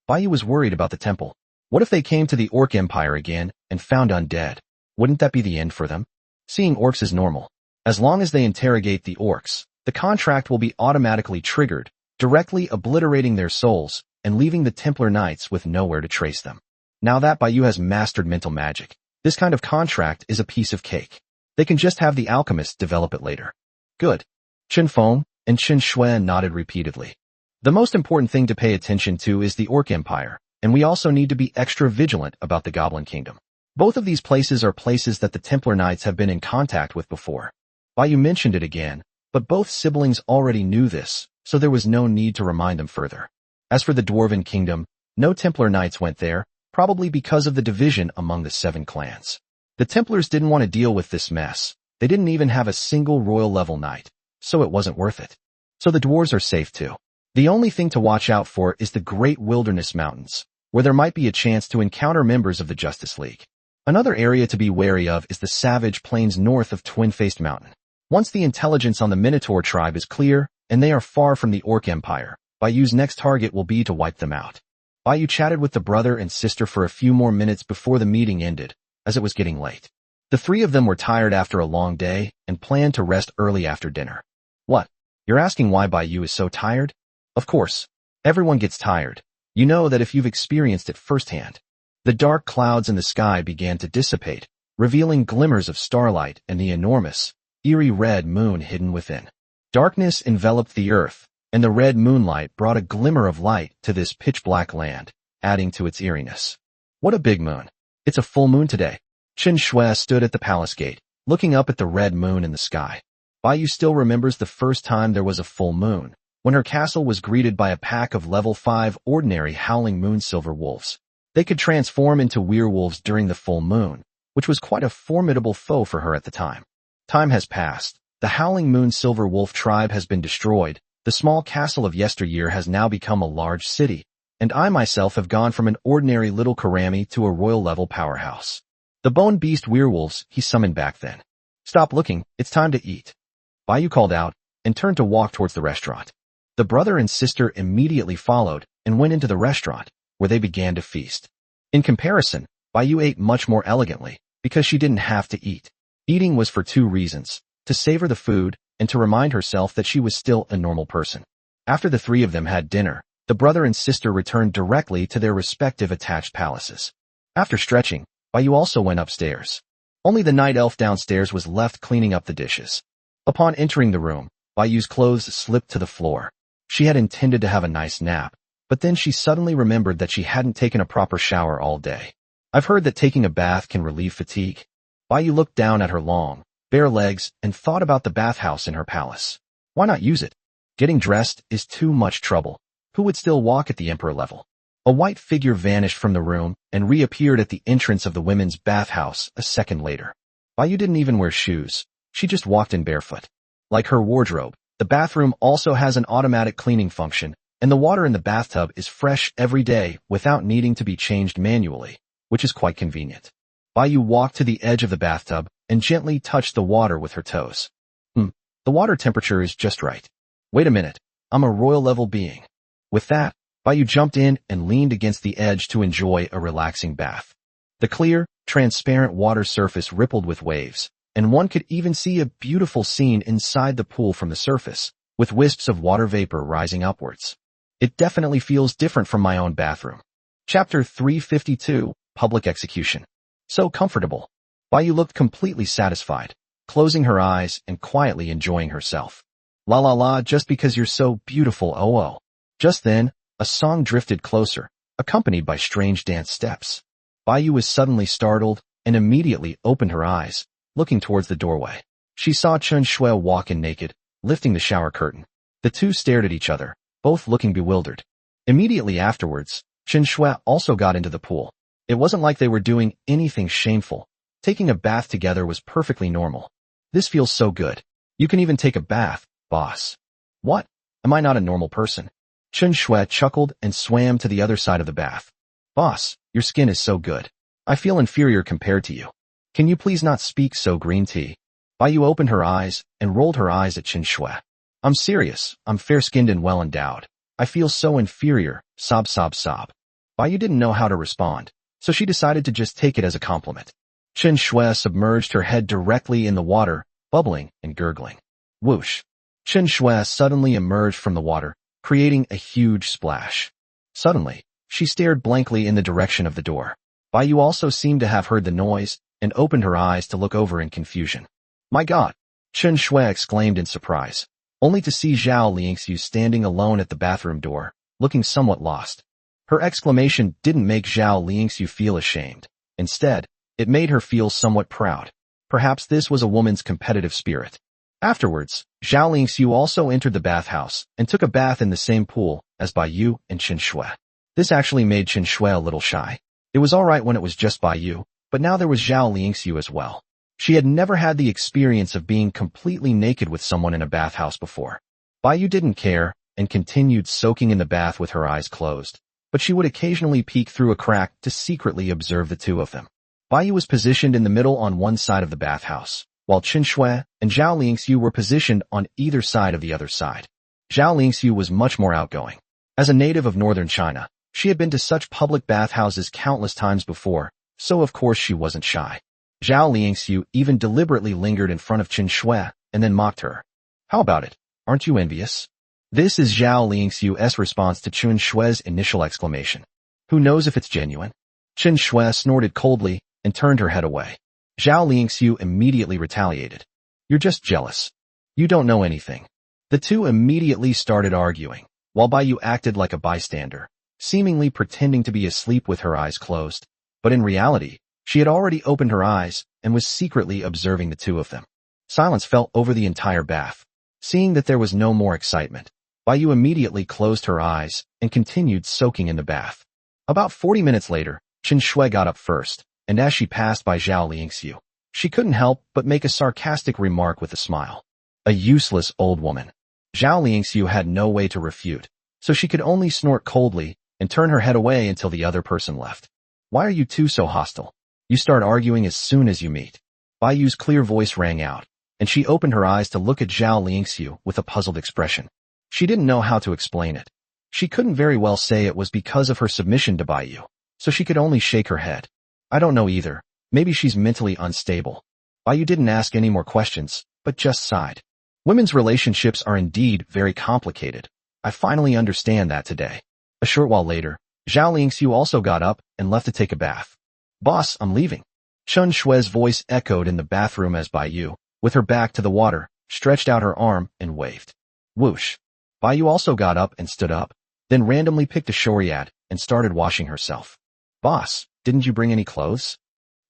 Baiyu was worried about the temple. What if they came to the Orc Empire again and found undead? Wouldn't that be the end for them? Seeing orcs is normal. As long as they interrogate the orcs, the contract will be automatically triggered, directly obliterating their souls and leaving the Templar Knights with nowhere to trace them. Now that Baiyu has mastered mental magic, this kind of contract is a piece of cake. They can just have the alchemist develop it later. Good. Chen Feng and Chen Shui nodded repeatedly. The most important thing to pay attention to is the Orc Empire, and we also need to be extra vigilant about the Goblin Kingdom. Both of these places are places that the Templar Knights have been in contact with before. Baiyu mentioned it again, but both siblings already knew this, so there was no need to remind them further. As for the Dwarven Kingdom, no Templar Knights went there, probably because of the division among the 7 clans. The Templars didn't want to deal with this mess. They didn't even have a single royal level knight, so it wasn't worth it. So the dwarves are safe too. The only thing to watch out for is the Great Wilderness Mountains, where there might be a chance to encounter members of the Justice League. Another area to be wary of is the Savage Plains north of Twin-Faced Mountain. Once the intelligence on the Minotaur tribe is clear, and they are far from the Orc Empire, Baiyu's next target will be to wipe them out. Baiyu chatted with the brother and sister for a few more minutes before the meeting ended, as it was getting late. The 3 of them were tired after a long day and planned to rest early after dinner. What? You're asking why Baiyu is so tired? Of course. Everyone gets tired. You know that if you've experienced it firsthand. The dark clouds in the sky began to dissipate, revealing glimmers of starlight and the enormous, eerie red moon hidden within. Darkness enveloped the earth, and the red moonlight brought a glimmer of light to this pitch-black land, adding to its eeriness. What a big moon. It's a full moon today. Chen Shui stood at the palace gate, looking up at the red moon in the sky. Baiyu still remembers the first time there was a full moon, when her castle was greeted by a pack of level 5 ordinary howling moon silver wolves. They could transform into werewolves during the full moon, which was quite a formidable foe for her at the time. Time has passed. The howling moon silver wolf tribe has been destroyed. The small castle of yesteryear has now become a large city, and I myself have gone from an ordinary little Karami to a royal-level powerhouse. The bone beast werewolves he summoned back then. Stop looking, it's time to eat. Baiyu called out, and turned to walk towards the restaurant. The brother and sister immediately followed and went into the restaurant, where they began to feast. In comparison, Baiyu ate much more elegantly, because she didn't have to eat. Eating was for 2 reasons, to savor the food, and to remind herself that she was still a normal person. After the 3 of them had dinner, the brother and sister returned directly to their respective attached palaces. After stretching, Baiyu also went upstairs. Only the night elf downstairs was left cleaning up the dishes. Upon entering the room, Baiyu's clothes slipped to the floor. She had intended to have a nice nap, but then she suddenly remembered that she hadn't taken a proper shower all day. I've heard that taking a bath can relieve fatigue. Baiyu looked down at her long, bare legs and thought about the bathhouse in her palace. Why not use it? Getting dressed is too much trouble. Who would still walk at the emperor level? A white figure vanished from the room and reappeared at the entrance of the women's bathhouse a second later. Baiyu didn't even wear shoes. She just walked in barefoot. Like her wardrobe, the bathroom also has an automatic cleaning function, and the water in the bathtub is fresh every day without needing to be changed manually, which is quite convenient. Baiyu walked to the edge of the bathtub and gently touched the water with her toes. The water temperature is just right. Wait a minute, I'm a royal level being. With that, Baiyu jumped in and leaned against the edge to enjoy a relaxing bath. The clear, transparent water surface rippled with waves, and one could even see a beautiful scene inside the pool from the surface, with wisps of water vapor rising upwards. It definitely feels different from my own bathroom. Chapter 352, Public Execution. So comfortable. Bai looked completely satisfied, closing her eyes and quietly enjoying herself. La la la, just because you're so beautiful, oh oh. Just then, a song drifted closer, accompanied by strange dance steps. Bai was suddenly startled and immediately opened her eyes, looking towards the doorway. She saw Chen Shui walk in naked, lifting the shower curtain. The two stared at each other, both looking bewildered. Immediately afterwards, Chen Shui also got into the pool. It wasn't like they were doing anything shameful. Taking a bath together was perfectly normal. This feels so good. You can even take a bath, boss. What? Am I not a normal person? Chen Shui chuckled and swam to the other side of the bath. Boss, your skin is so good. I feel inferior compared to you. Can you please not speak so, green tea? Bai opened her eyes and rolled her eyes at Chen Shui. I'm serious. I'm fair-skinned and well-endowed. I feel so inferior. Sob, sob, sob. Bai didn't know how to respond, so she decided to just take it as a compliment. Chen Shui submerged her head directly in the water, bubbling and gurgling. Whoosh. Chen Shui suddenly emerged from the water, creating a huge splash. Suddenly, she stared blankly in the direction of the door. Bai also seemed to have heard the noise and opened her eyes to look over in confusion. My God! Chen Shui exclaimed in surprise, only to see Zhao Liangxiu standing alone at the bathroom door, looking somewhat lost. Her exclamation didn't make Zhao Liangxiu feel ashamed. Instead, it made her feel somewhat proud. Perhaps this was a woman's competitive spirit. Afterwards, Zhao Liangxiu also entered the bathhouse and took a bath in the same pool as Bai Yu and Chen Shui. This actually made Chen Shui a little shy. It was alright when it was just Bai Yu, but now there was Zhao Liangxiu as well. She had never had the experience of being completely naked with someone in a bathhouse before. Bai Yu didn't care and continued soaking in the bath with her eyes closed, but she would occasionally peek through a crack to secretly observe the two of them. Bai Yu was positioned in the middle on one side of the bathhouse, while Chen Shui and Zhao Liangxiu were positioned on either side of the other side. Zhao Liangxiu was much more outgoing. As a native of northern China, she had been to such public bathhouses countless times before, so of course she wasn't shy. Zhao Liangxiu even deliberately lingered in front of Chen Shui and then mocked her. How about it? Aren't you envious? This is Zhao Liangxiu's response to Chen Shui's initial exclamation. Who knows if it's genuine? Chen Shui snorted coldly and turned her head away. Zhao Liangxiu immediately retaliated. You're just jealous. You don't know anything. The two immediately started arguing, while Bai Yu acted like a bystander, seemingly pretending to be asleep with her eyes closed. But in reality, she had already opened her eyes and was secretly observing the two of them. Silence fell over the entire bath. Seeing that there was no more excitement, Bai Yu immediately closed her eyes and continued soaking in the bath. About 40 minutes later, Chen Shui got up first, and as she passed by Zhao Liangxiu, she couldn't help but make a sarcastic remark with a smile. A useless old woman. Zhao Liangxiu had no way to refute, so she could only snort coldly and turn her head away until the other person left. Why are you two so hostile? You start arguing as soon as you meet. Bai Yu's clear voice rang out, and she opened her eyes to look at Zhao Liangxiu with a puzzled expression. She didn't know how to explain it. She couldn't very well say it was because of her submission to Bai Yu, so she could only shake her head. I don't know either. Maybe she's mentally unstable. Bai Yu didn't ask any more questions, but just sighed. Women's relationships are indeed very complicated. I finally understand that today. A short while later, Zhao Liangxiu also got up and left to take a bath. Boss, I'm leaving. Chen Shui's voice echoed in the bathroom as Bai Yu, with her back to the water, stretched out her arm and waved. Whoosh. Bai Yu also got up and stood up, then randomly picked a shoriat and started washing herself. Boss, didn't you bring any clothes?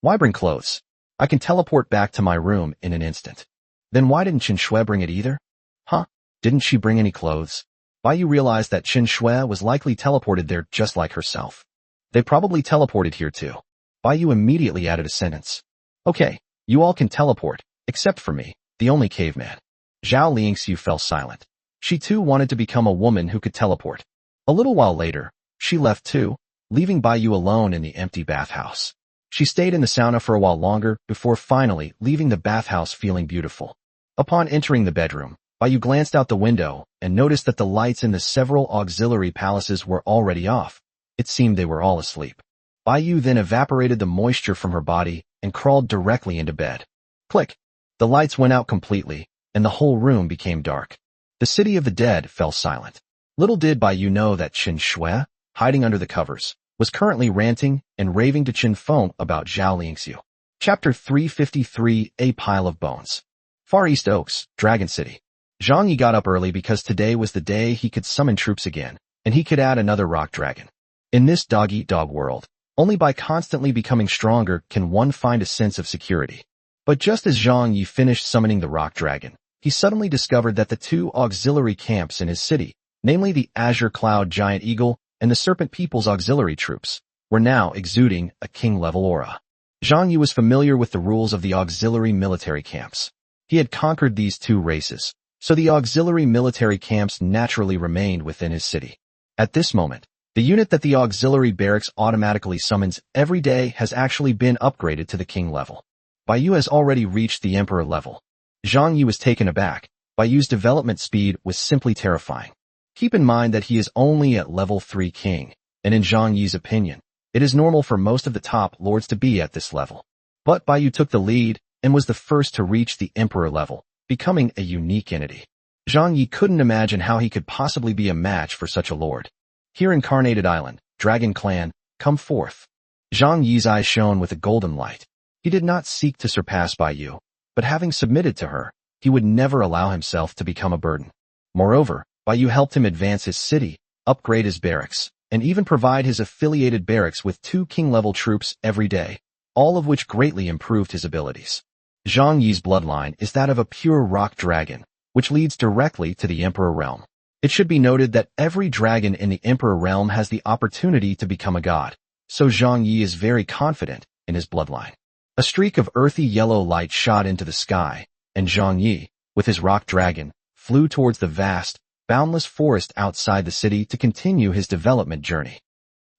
Why bring clothes? I can teleport back to my room in an instant. Then why didn't Chen Shui bring it either? Huh? Didn't she bring any clothes? Bai Yu realized that Chen Shui was likely teleported there just like herself. They probably teleported here too. Bai Yu immediately added a sentence. Okay, you all can teleport, except for me, the only caveman. Zhao Liangxiu fell silent. She too wanted to become a woman who could teleport. A little while later, she left too, leaving Bai Yu alone in the empty bathhouse. She stayed in the sauna for a while longer before finally leaving the bathhouse feeling beautiful. Upon entering the bedroom, Bai Yu glanced out the window and noticed that the lights in the several auxiliary palaces were already off. It seemed they were all asleep. Bai Yu then evaporated the moisture from her body and crawled directly into bed. Click! The lights went out completely, and the whole room became dark. The city of the dead fell silent. Little did Bai Yu know that Chen Shui, hiding under the covers, was currently ranting and raving to Chen Feng about Zhao Liangxiu. Chapter 353, A Pile of Bones. Far East Oaks, Dragon City. Zhang Yi got up early because today was the day he could summon troops again, and he could add another rock dragon. In this dog-eat-dog world, only by constantly becoming stronger can one find a sense of security. But just as Zhang Yi finished summoning the rock dragon, he suddenly discovered that the two auxiliary camps in his city, namely the Azure Cloud Giant Eagle and the Serpent People's auxiliary troops, were now exuding a king-level aura. Zhang Yi was familiar with the rules of the auxiliary military camps. He had conquered these two races, so the auxiliary military camps naturally remained within his city. At this moment, the unit that the auxiliary barracks automatically summons every day has actually been upgraded to the king level. Baiyu has already reached the emperor level. Zhang Yi was taken aback. Baiyu's development speed was simply terrifying. Keep in mind that he is only at level 3 king, and in Zhang Yi's opinion, it is normal for most of the top lords to be at this level. But Baiyu took the lead and was the first to reach the emperor level, becoming a unique entity. Zhang Yi couldn't imagine how he could possibly be a match for such a lord. Here Incarnated Island, Dragon Clan, come forth. Zhang Yi's eyes shone with a golden light. He did not seek to surpass Baiyu, but having submitted to her, he would never allow himself to become a burden. Moreover, Baiyu helped him advance his city, upgrade his barracks, and even provide his affiliated barracks with 2 king-level troops every day, all of which greatly improved his abilities. Zhang Yi's bloodline is that of a pure rock dragon, which leads directly to the Emperor Realm. It should be noted that every dragon in the Emperor Realm has the opportunity to become a god, so Zhang Yi is very confident in his bloodline. A streak of earthy yellow light shot into the sky, and Zhang Yi, with his rock dragon, flew towards the vast, boundless forest outside the city to continue his development journey.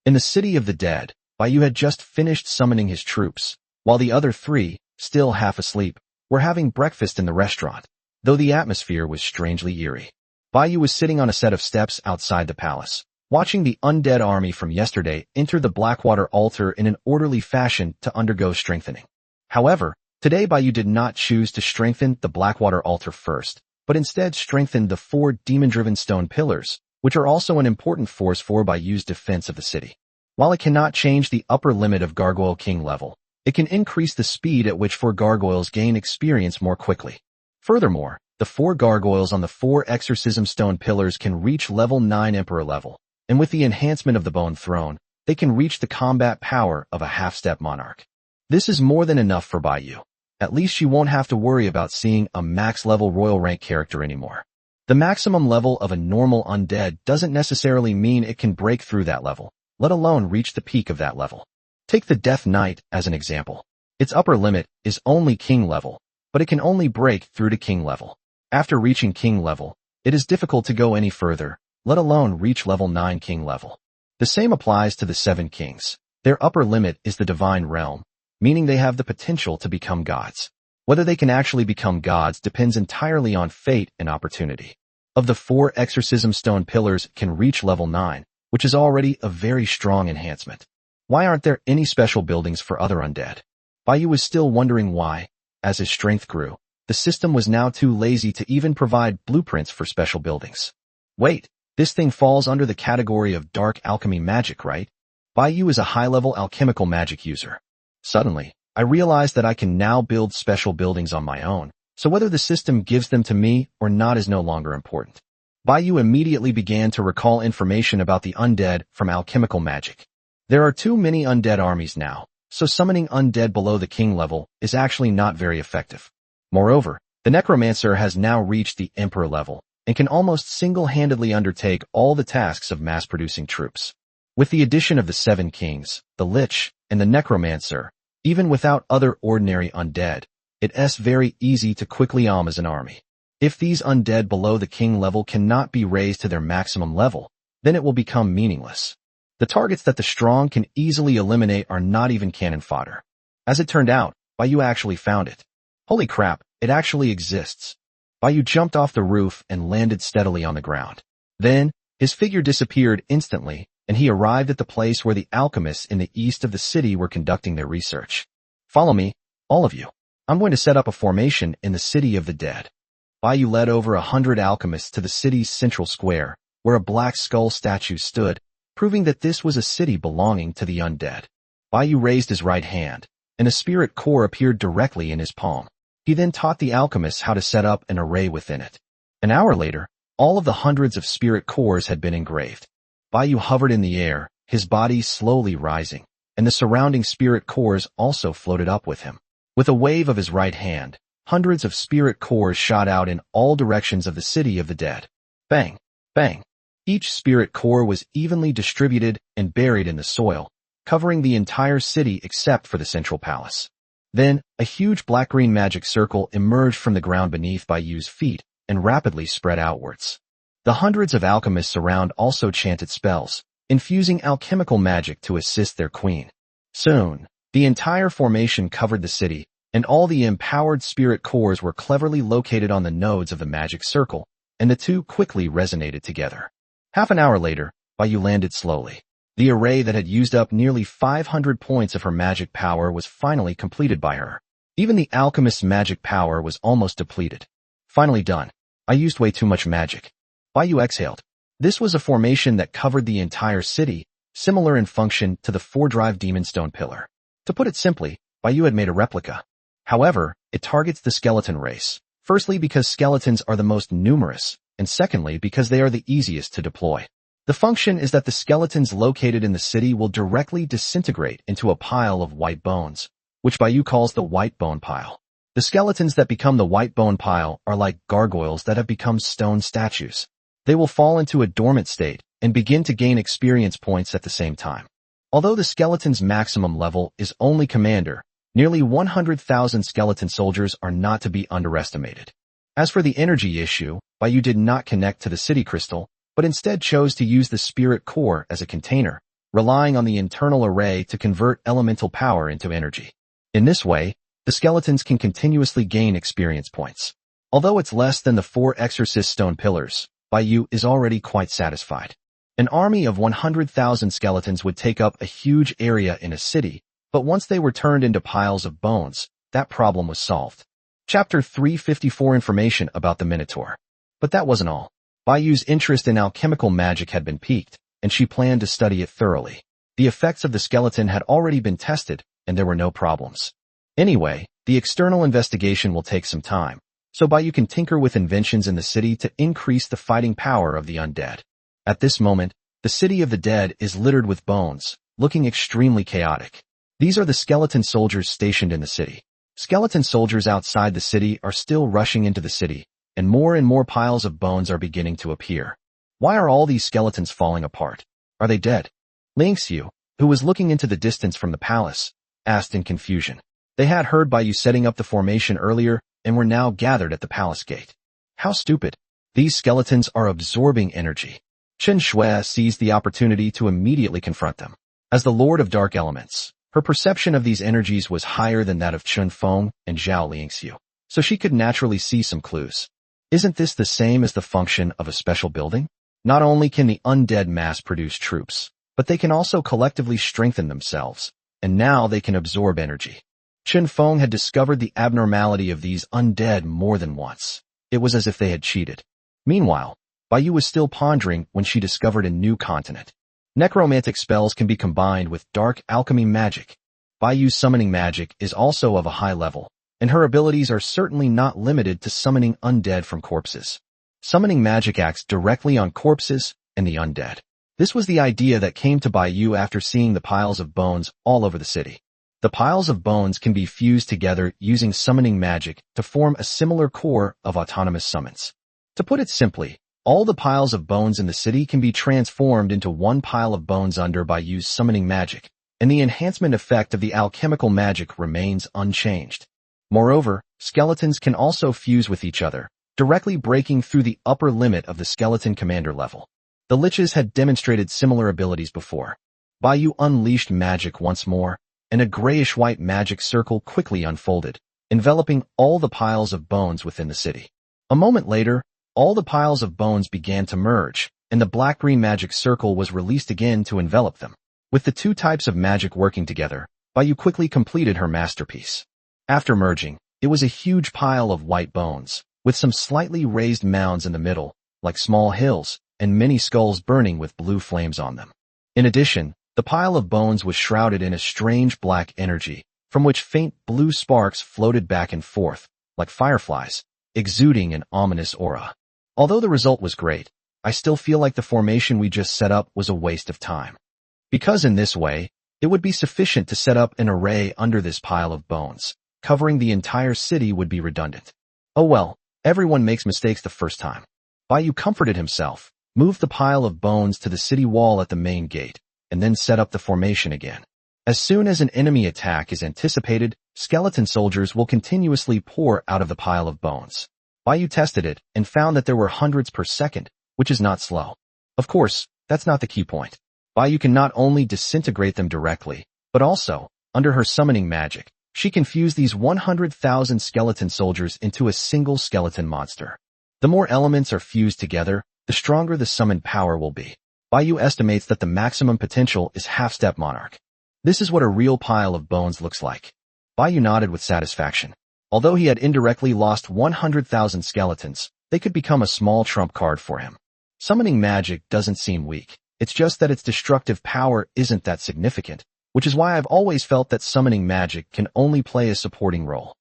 In the City of the Dead, Baiyu had just finished summoning his troops, while the other 3, still half asleep, were having breakfast in the restaurant, though the atmosphere was strangely eerie. Baiyu was sitting on a set of steps outside the palace, watching the undead army from yesterday enter the Blackwater altar in an orderly fashion to undergo strengthening. However, today Baiyu did not choose to strengthen the Blackwater altar first, but instead strengthened the 4 demon-driven stone pillars, which are also an important force for Baiyu's defense of the city. While it cannot change the upper limit of Gargoyle King level, it can increase the speed at which 4 gargoyles gain experience more quickly. Furthermore, the 4 gargoyles on the 4 exorcism stone pillars can reach level 9 Emperor level, and with the enhancement of the Bone Throne, they can reach the combat power of a half-step monarch. This is more than enough for Baiyu. At least she won't have to worry about seeing a max-level royal rank character anymore. The maximum level of a normal undead doesn't necessarily mean it can break through that level, let alone reach the peak of that level. Take the Death Knight as an example. Its upper limit is only king level, but it can only break through to king level. After reaching king level, it is difficult to go any further, let alone reach level 9 king level. The same applies to the 7 kings. Their upper limit is the divine realm, meaning they have the potential to become gods. Whether they can actually become gods depends entirely on fate and opportunity. Of the 4 exorcism stone pillars can reach level 9, which is already a very strong enhancement. Why aren't there any special buildings for other undead? Baiyu was still wondering why, as his strength grew, the system was now too lazy to even provide blueprints for special buildings. Wait, this thing falls under the category of dark alchemy magic, right? Baiyu is a high-level alchemical magic user. Suddenly, I realized that I can now build special buildings on my own, so whether the system gives them to me or not is no longer important. Baiyu immediately began to recall information about the undead from alchemical magic. There are too many undead armies now, so summoning undead below the king level is actually not very effective. Moreover, the necromancer has now reached the emperor level and can almost single-handedly undertake all the tasks of mass-producing troops. With the addition of the 7 kings, the lich, and the necromancer, even without other ordinary undead, it's very easy to quickly arm as an army. If these undead below the king level cannot be raised to their maximum level, then it will become meaningless. The targets that the strong can easily eliminate are not even cannon fodder. As it turned out, Baiyu actually found it. Holy crap, it actually exists. Baiyu jumped off the roof and landed steadily on the ground. Then, his figure disappeared instantly, and he arrived at the place where the alchemists in the east of the city were conducting their research. Follow me, all of you. I'm going to set up a formation in the City of the Dead. Baiyu led over 100 alchemists to the city's central square, where a black skull statue stood, proving that this was a city belonging to the undead. Baiyu raised his right hand, and a spirit core appeared directly in his palm. He then taught the alchemists how to set up an array within it. An hour later, all of the hundreds of spirit cores had been engraved. Baiyu hovered in the air, his body slowly rising, and the surrounding spirit cores also floated up with him. With a wave of his right hand, hundreds of spirit cores shot out in all directions of the city of the dead. Bang! Bang! Each spirit core was evenly distributed and buried in the soil, covering the entire city except for the central palace. Then, a huge black-green magic circle emerged from the ground beneath Baiyu's feet and rapidly spread outwards. The hundreds of alchemists around also chanted spells, infusing alchemical magic to assist their queen. Soon, the entire formation covered the city, and all the empowered spirit cores were cleverly located on the nodes of the magic circle, and the two quickly resonated together. Half an hour later, Baiyu landed slowly. The array that had used up nearly 500 points of her magic power was finally completed by her. Even the alchemist's magic power was almost depleted. Finally done. I used way too much magic. Baiyu exhaled. This was a formation that covered the entire city, similar in function to the 4-drive demon stone pillar. To put it simply, Baiyu had made a replica. However, it targets the skeleton race. Firstly, because skeletons are the most numerous, and secondly, because they are the easiest to deploy. The function is that the skeletons located in the city will directly disintegrate into a pile of white bones, which Baiyu calls the white bone pile. The skeletons that become the white bone pile are like gargoyles that have become stone statues. They will fall into a dormant state and begin to gain experience points at the same time. Although the skeleton's maximum level is only commander, nearly 100,000 skeleton soldiers are not to be underestimated. As for the energy issue, Baiyu did not connect to the city crystal, but instead chose to use the spirit core as a container, relying on the internal array to convert elemental power into energy. In this way, the skeletons can continuously gain experience points. Although it's less than the 4 exorcist stone pillars, Baiyu is already quite satisfied. An army of 100,000 skeletons would take up a huge area in a city, but once they were turned into piles of bones, that problem was solved. Chapter 354 Information about the Minotaur. But that wasn't all. Baiyu's interest in alchemical magic had been piqued, and she planned to study it thoroughly. The effects of the skeleton had already been tested, and there were no problems. Anyway, the external investigation will take some time, so Baiyu can tinker with inventions in the city to increase the fighting power of the undead. At this moment, the city of the dead is littered with bones, looking extremely chaotic. These are the skeleton soldiers stationed in the city. Skeleton soldiers outside the city are still rushing into the city, and more piles of bones are beginning to appear. Why are all these skeletons falling apart? Are they dead? Ling Xiu, who was looking into the distance from the palace, asked in confusion. They had heard Baiyu setting up the formation earlier and were now gathered at the palace gate. How stupid. These skeletons are absorbing energy. Chen Shui seized the opportunity to immediately confront them. As the Lord of Dark Elements, her perception of these energies was higher than that of Chen Feng and Zhao Lingxiu, so she could naturally see some clues. Isn't this the same as the function of a special building? Not only can the undead mass produce troops, but they can also collectively strengthen themselves, and now they can absorb energy. Chen Feng had discovered the abnormality of these undead more than once. It was as if they had cheated. Meanwhile, Baiyu was still pondering when she discovered a new continent. Necromantic spells can be combined with dark alchemy magic. Baiyu's summoning magic is also of a high level, and her abilities are certainly not limited to summoning undead from corpses. Summoning magic acts directly on corpses and the undead. This was the idea that came to Baiyu after seeing the piles of bones all over the city. The piles of bones can be fused together using summoning magic to form a similar core of autonomous summons. To put it simply, all the piles of bones in the city can be transformed into one pile of bones under Baiyu's summoning magic, and the enhancement effect of the alchemical magic remains unchanged. Moreover, skeletons can also fuse with each other, directly breaking through the upper limit of the skeleton commander level. The liches had demonstrated similar abilities before. Baiyu unleashed magic once more, and a grayish-white magic circle quickly unfolded, enveloping all the piles of bones within the city. A moment later, all the piles of bones began to merge, and the black-green magic circle was released again to envelop them. With the two types of magic working together, Baiyu quickly completed her masterpiece. After merging, it was a huge pile of white bones, with some slightly raised mounds in the middle, like small hills, and many skulls burning with blue flames on them. In addition, the pile of bones was shrouded in a strange black energy, from which faint blue sparks floated back and forth, like fireflies, exuding an ominous aura. Although the result was great, I still feel like the formation we just set up was a waste of time. Because in this way, it would be sufficient to set up an array under this pile of bones. Covering the entire city would be redundant. Oh well, everyone makes mistakes the first time. Baiyu comforted himself, moved the pile of bones to the city wall at the main gate, and then set up the formation again. As soon as an enemy attack is anticipated, skeleton soldiers will continuously pour out of the pile of bones. Baiyu tested it and found that there were hundreds per second, which is not slow. Of course, that's not the key point. Baiyu can not only disintegrate them directly, but also, under her summoning magic, she can fuse these 100,000 skeleton soldiers into a single skeleton monster. The more elements are fused together, the stronger the summoned power will be. Baiyu estimates that the maximum potential is Half-Step Monarch. This is what a real pile of bones looks like. Baiyu nodded with satisfaction. Although he had indirectly lost 100,000 skeletons, they could become a small trump card for him. Summoning magic doesn't seem weak. It's just that its destructive power isn't that significant, which is why I've always felt that summoning magic can only play a supporting role.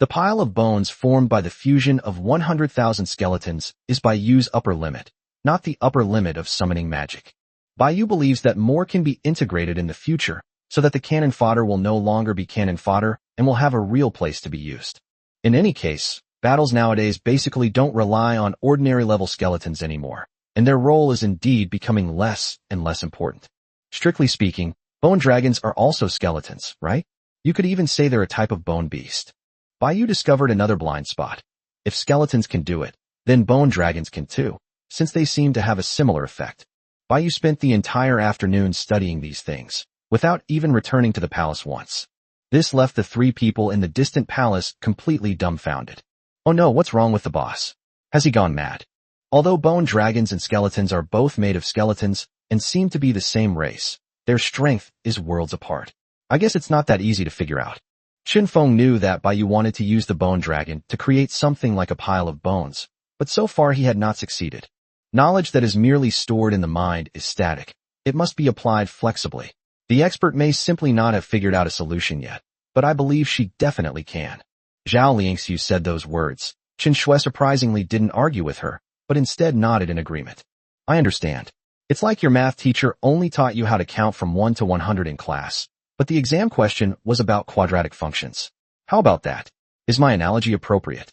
The pile of bones formed by the fusion of 100,000 skeletons is Baiyu's upper limit, not the upper limit of summoning magic. Baiyu believes that more can be integrated in the future, so that the cannon fodder will no longer be cannon fodder and will have a real place to be used. In any case, battles nowadays basically don't rely on ordinary level skeletons anymore, and their role is indeed becoming less and less important. Strictly speaking, bone dragons are also skeletons, right? You could even say they're a type of bone beast. Baiyu discovered another blind spot. If skeletons can do it, then bone dragons can too, since they seem to have a similar effect. Baiyu spent the entire afternoon studying these things, without even returning to the palace once. This left the three people in the distant palace completely dumbfounded. Oh no, what's wrong with the boss? Has he gone mad? Although bone dragons and skeletons are both made of skeletons and seem to be the same race, their strength is worlds apart. I guess it's not that easy to figure out. Qin Feng knew that Baiyu wanted to use the bone dragon to create something like a pile of bones, but so far he had not succeeded. Knowledge that is merely stored in the mind is static. It must be applied flexibly. The expert may simply not have figured out a solution yet, but I believe she definitely can. Zhao Liangxiu said those words. Qin Shui surprisingly didn't argue with her, but instead nodded in agreement. I understand. It's like your math teacher only taught you how to count from 1 to 100 in class, but the exam question was about quadratic functions. How about that? Is my analogy appropriate?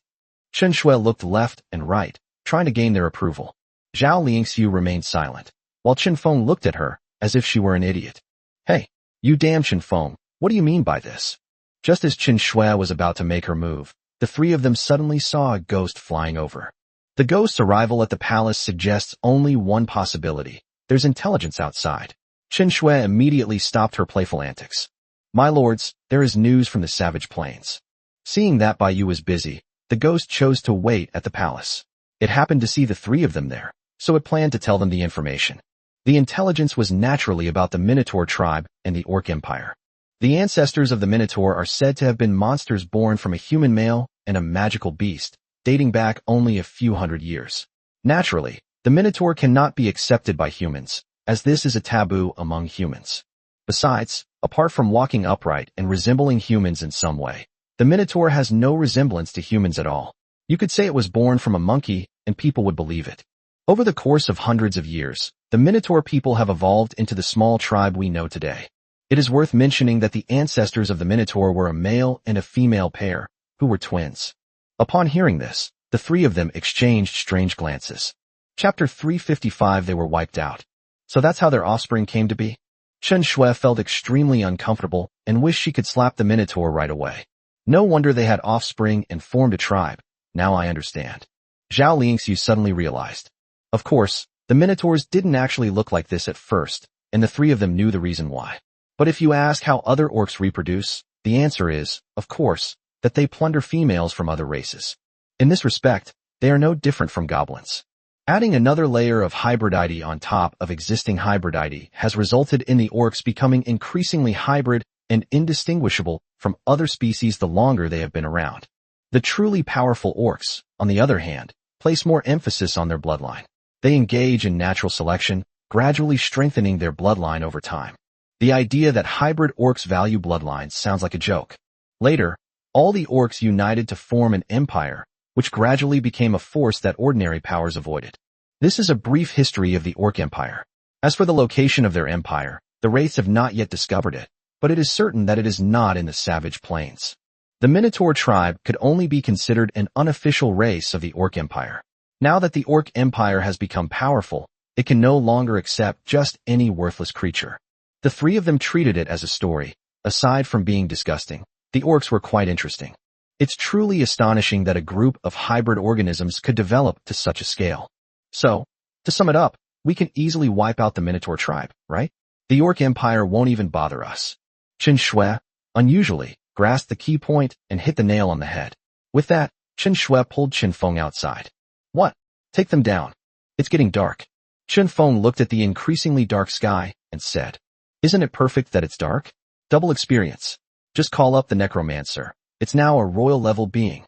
Qin Shui looked left and right, trying to gain their approval. Zhao Liangxiu remained silent, while Qin Feng looked at her as if she were an idiot. Hey, you damn Qin Feng, what do you mean by this? Just as Qin Shui was about to make her move, the three of them suddenly saw a ghost flying over. The ghost's arrival at the palace suggests only one possibility. There's intelligence outside. Qin Shui immediately stopped her playful antics. My lords, there is news from the Savage Plains. Seeing that Baiyu was busy, the ghost chose to wait at the palace. It happened to see the three of them there, so it planned to tell them the information. The intelligence was naturally about the Minotaur tribe and the Orc Empire. The ancestors of the Minotaur are said to have been monsters born from a human male and a magical beast, dating back only a few hundred years. Naturally, the Minotaur cannot be accepted by humans, as this is a taboo among humans. Besides, apart from walking upright and resembling humans in some way, the Minotaur has no resemblance to humans at all. You could say it was born from a monkey, and people would believe it. Over the course of hundreds of years, the Minotaur people have evolved into the small tribe we know today. It is worth mentioning that the ancestors of the Minotaur were a male and a female pair, who were twins. Upon hearing this, the three of them exchanged strange glances. Chapter 355. They were wiped out. So that's how their offspring came to be? Qin Shui felt extremely uncomfortable and wished she could slap the Minotaur right away. No wonder they had offspring and formed a tribe. Now I understand. Zhao Liangxiu suddenly realized. Of course, the Minotaurs didn't actually look like this at first, and the three of them knew the reason why. But if you ask how other orcs reproduce, the answer is, of course, that they plunder females from other races. In this respect, they are no different from goblins. Adding another layer of hybridity on top of existing hybridity has resulted in the orcs becoming increasingly hybrid and indistinguishable from other species the longer they have been around. The truly powerful orcs, on the other hand, place more emphasis on their bloodline. They engage in natural selection, gradually strengthening their bloodline over time. The idea that hybrid orcs value bloodlines sounds like a joke. Later, all the orcs united to form an empire, which gradually became a force that ordinary powers avoided. This is a brief history of the Orc Empire. As for the location of their empire, the Wraiths have not yet discovered it, but it is certain that it is not in the Savage Plains. The Minotaur tribe could only be considered an unofficial race of the Orc Empire. Now that the Orc Empire has become powerful, it can no longer accept just any worthless creature. The three of them treated it as a story. Aside from being disgusting, the orcs were quite interesting. It's truly astonishing that a group of hybrid organisms could develop to such a scale. So, to sum it up, we can easily wipe out the Minotaur tribe, right? The Orc Empire won't even bother us. Chen Shui, unusually, grasped the key point and hit the nail on the head. With that, Chen Shui pulled Chen Feng outside. What? Take them down. It's getting dark. Chen Feng looked at the increasingly dark sky and said, "Isn't it perfect that it's dark? Double experience. Just call up the necromancer. It's now a royal level being."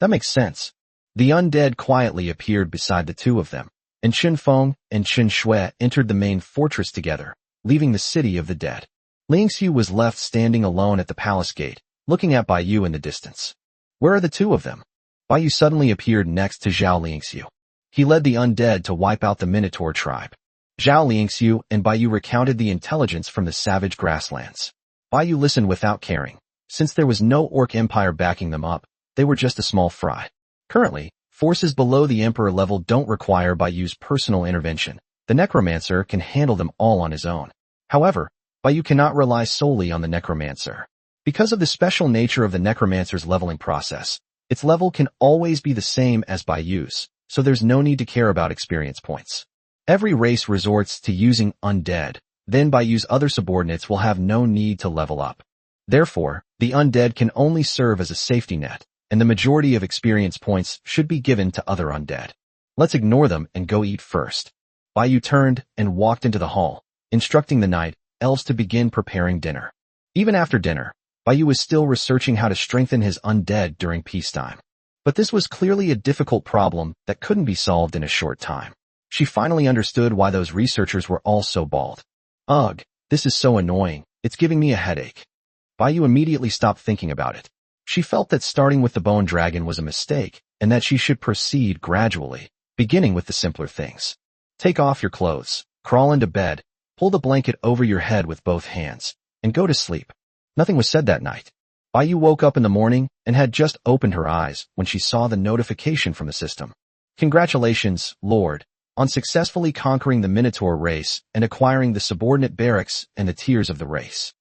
That makes sense. The undead quietly appeared beside the two of them, and Chen Feng and Chen Shui entered the main fortress together, leaving the city of the dead. Lingxiu was left standing alone at the palace gate, looking at Baiyu in the distance. Where are the two of them? Baiyu suddenly appeared next to Zhao Lingxiu. He led the undead to wipe out the Minotaur tribe. Zhao Lingxiu and Baiyu recounted the intelligence from the savage grasslands. Baiyu listened without caring. Since there was no Orc Empire backing them up, they were just a small fry. Currently, forces below the Emperor level don't require Baiyu's personal intervention. The Necromancer can handle them all on his own. However, Baiyu cannot rely solely on the Necromancer. Because of the special nature of the Necromancer's leveling process, its level can always be the same as Baiyu's, so there's no need to care about experience points. Every race resorts to using undead, then Baiyu's other subordinates will have no need to level up. Therefore, the undead can only serve as a safety net, and the majority of experience points should be given to other undead. Let's ignore them and go eat first. Baiyu turned and walked into the hall, instructing the night elves to begin preparing dinner. Even after dinner, Baiyu was still researching how to strengthen his undead during peacetime. But this was clearly a difficult problem that couldn't be solved in a short time. She finally understood why those researchers were all so bald. Ugh, this is so annoying, it's giving me a headache. Baiyu immediately stopped thinking about it. She felt that starting with the bone dragon was a mistake, and that she should proceed gradually, beginning with the simpler things. Take off your clothes, crawl into bed, pull the blanket over your head with both hands, and go to sleep. Nothing was said that night. Baiyu woke up in the morning and had just opened her eyes when she saw the notification from the system. Congratulations, Lord, on successfully conquering the Minotaur race and acquiring the subordinate barracks and the tiers of the race.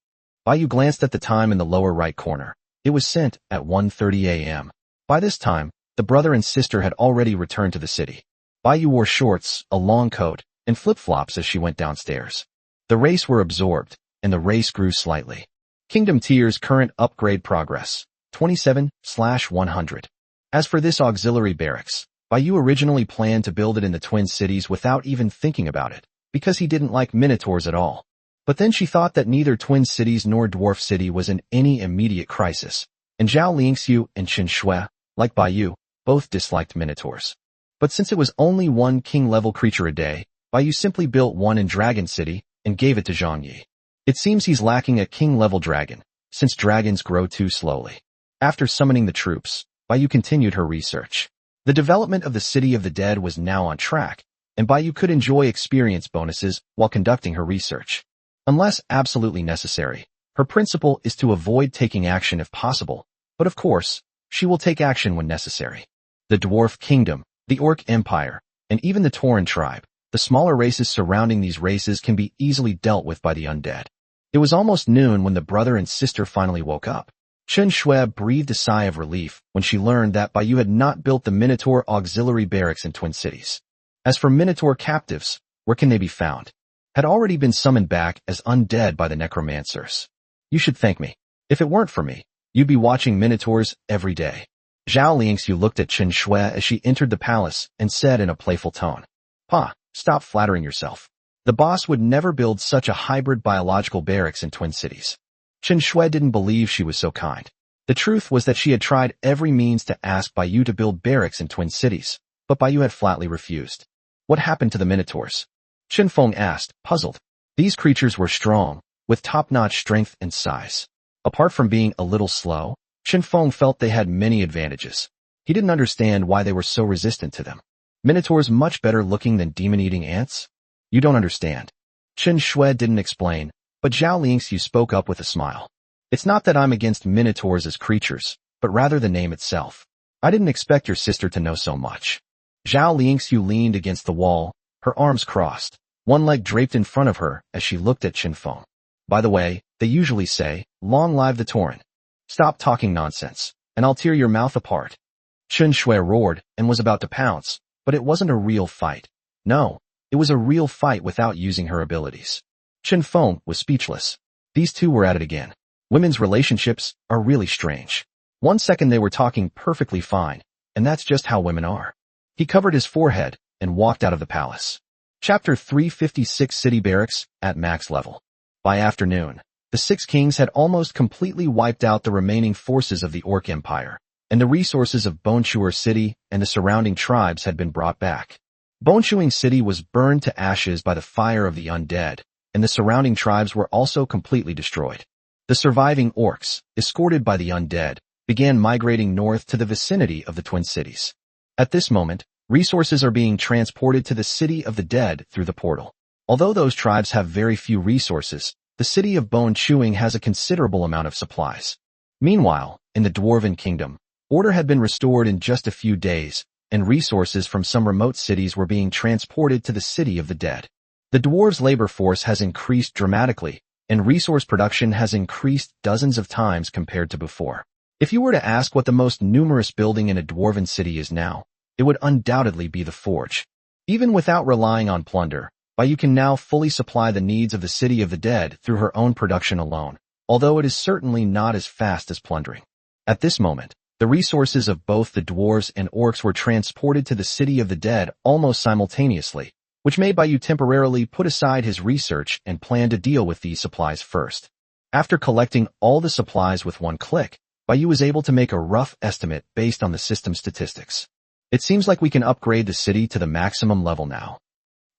Baiyu glanced at the time in the lower right corner. It was sent at 1:30 a.m. By this time, the brother and sister had already returned to the city. Baiyu wore shorts, a long coat, and flip-flops as she went downstairs. The race were absorbed, and the race grew slightly. Kingdom tiers current upgrade progress, 27/100. As for this auxiliary barracks, Baiyu originally planned to build it in the Twin Cities without even thinking about it, because he didn't like Minotaurs at all. But then she thought that neither Twin Cities nor Dwarf City was in any immediate crisis, and Zhao Lingxiu and Chen Shui, like Baiyu, both disliked Minotaurs. But since it was only one king-level creature a day, Baiyu simply built one in Dragon City and gave it to Zhang Yi. It seems he's lacking a king-level dragon, since dragons grow too slowly. After summoning the troops, Baiyu continued her research. The development of the City of the Dead was now on track, and Baiyu could enjoy experience bonuses while conducting her research. Unless absolutely necessary, her principle is to avoid taking action if possible, but of course, she will take action when necessary. The Dwarf Kingdom, the Orc Empire, and even the Tauren tribe, the smaller races surrounding these races can be easily dealt with by the undead. It was almost noon when the brother and sister finally woke up. Chen Shui breathed a sigh of relief when she learned that Baiyu had not built the Minotaur auxiliary barracks in Twin Cities. As for Minotaur captives, where can they be found? Had already been summoned back as undead by the necromancers. You should thank me. If it weren't for me, you'd be watching Minotaurs every day. Zhao Lingxiu looked at Chen Shui as she entered the palace and said in a playful tone, "Pa, stop flattering yourself. The boss would never build such a hybrid biological barracks in Twin Cities." Chen Shui didn't believe she was so kind. The truth was that she had tried every means to ask Baiyu to build barracks in Twin Cities, but Baiyu had flatly refused. What happened to the Minotaurs? Chen Feng asked, puzzled. These creatures were strong, with top-notch strength and size. Apart from being a little slow, Chen Feng felt they had many advantages. He didn't understand why they were so resistant to them. Minotaurs much better looking than demon-eating ants? You don't understand. Chen Shui didn't explain, but Zhao Lingxiu spoke up with a smile. It's not that I'm against minotaurs as creatures, but rather the name itself. I didn't expect your sister to know so much. Zhao Lingxiu leaned against the wall, her arms crossed, one leg draped in front of her as she looked at Chen Feng. By the way, they usually say, long live the Tauren. Stop talking nonsense, and I'll tear your mouth apart. Chen Shui roared and was about to pounce, but it wasn't a real fight. No, it was a real fight without using her abilities. Chen Feng was speechless. These two were at it again. Women's relationships are really strange. One second they were talking perfectly fine, and that's just how women are. He covered his forehead and walked out of the palace. Chapter 356 City Barracks at max level. By afternoon, the Six Kings had almost completely wiped out the remaining forces of the Orc Empire, and the resources of Bonchuer City and the surrounding tribes had been brought back. Bonchuing City was burned to ashes by the fire of the undead, and the surrounding tribes were also completely destroyed. The surviving orcs, escorted by the undead, began migrating north to the vicinity of the Twin Cities. At this moment, resources are being transported to the City of the Dead through the portal. Although those tribes have very few resources, the city of Bonchuing has a considerable amount of supplies. Meanwhile, in the Dwarven Kingdom, order had been restored in just a few days, and resources from some remote cities were being transported to the City of the Dead. The dwarves' labor force has increased dramatically, and resource production has increased dozens of times compared to before. If you were to ask what the most numerous building in a dwarven city is now, it would undoubtedly be the Forge. Even without relying on plunder, Baiyu can now fully supply the needs of the City of the Dead through her own production alone, although it is certainly not as fast as plundering. At this moment, the resources of both the dwarves and orcs were transported to the City of the Dead almost simultaneously, which made Baiyu temporarily put aside his research and plan to deal with these supplies first. After collecting all the supplies with one click, Baiyu was able to make a rough estimate based on the system statistics. It seems like we can upgrade the city to the maximum level now.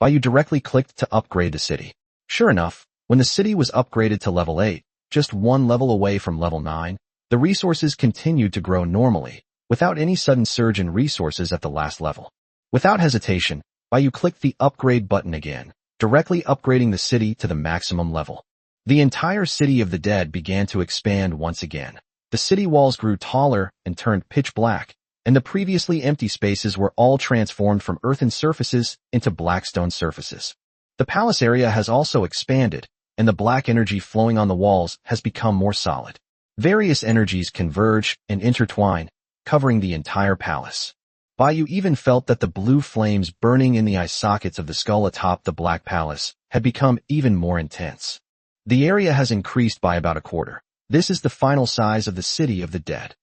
Baiyu directly clicked to upgrade the city. Sure enough, when the city was upgraded to level 8, just one level away from level 9, the resources continued to grow normally, without any sudden surge in resources at the last level. Without hesitation, Baiyu clicked the upgrade button again, directly upgrading the city to the maximum level. The entire City of the Dead began to expand once again. The city walls grew taller and turned pitch black, and the previously empty spaces were all transformed from earthen surfaces into black stone surfaces. The palace area has also expanded, and the black energy flowing on the walls has become more solid. Various energies converge and intertwine, covering the entire palace. Baiyu even felt that the blue flames burning in the eye sockets of the skull atop the Black Palace had become even more intense. The area has increased by about a quarter. This is the final size of the City of the Dead.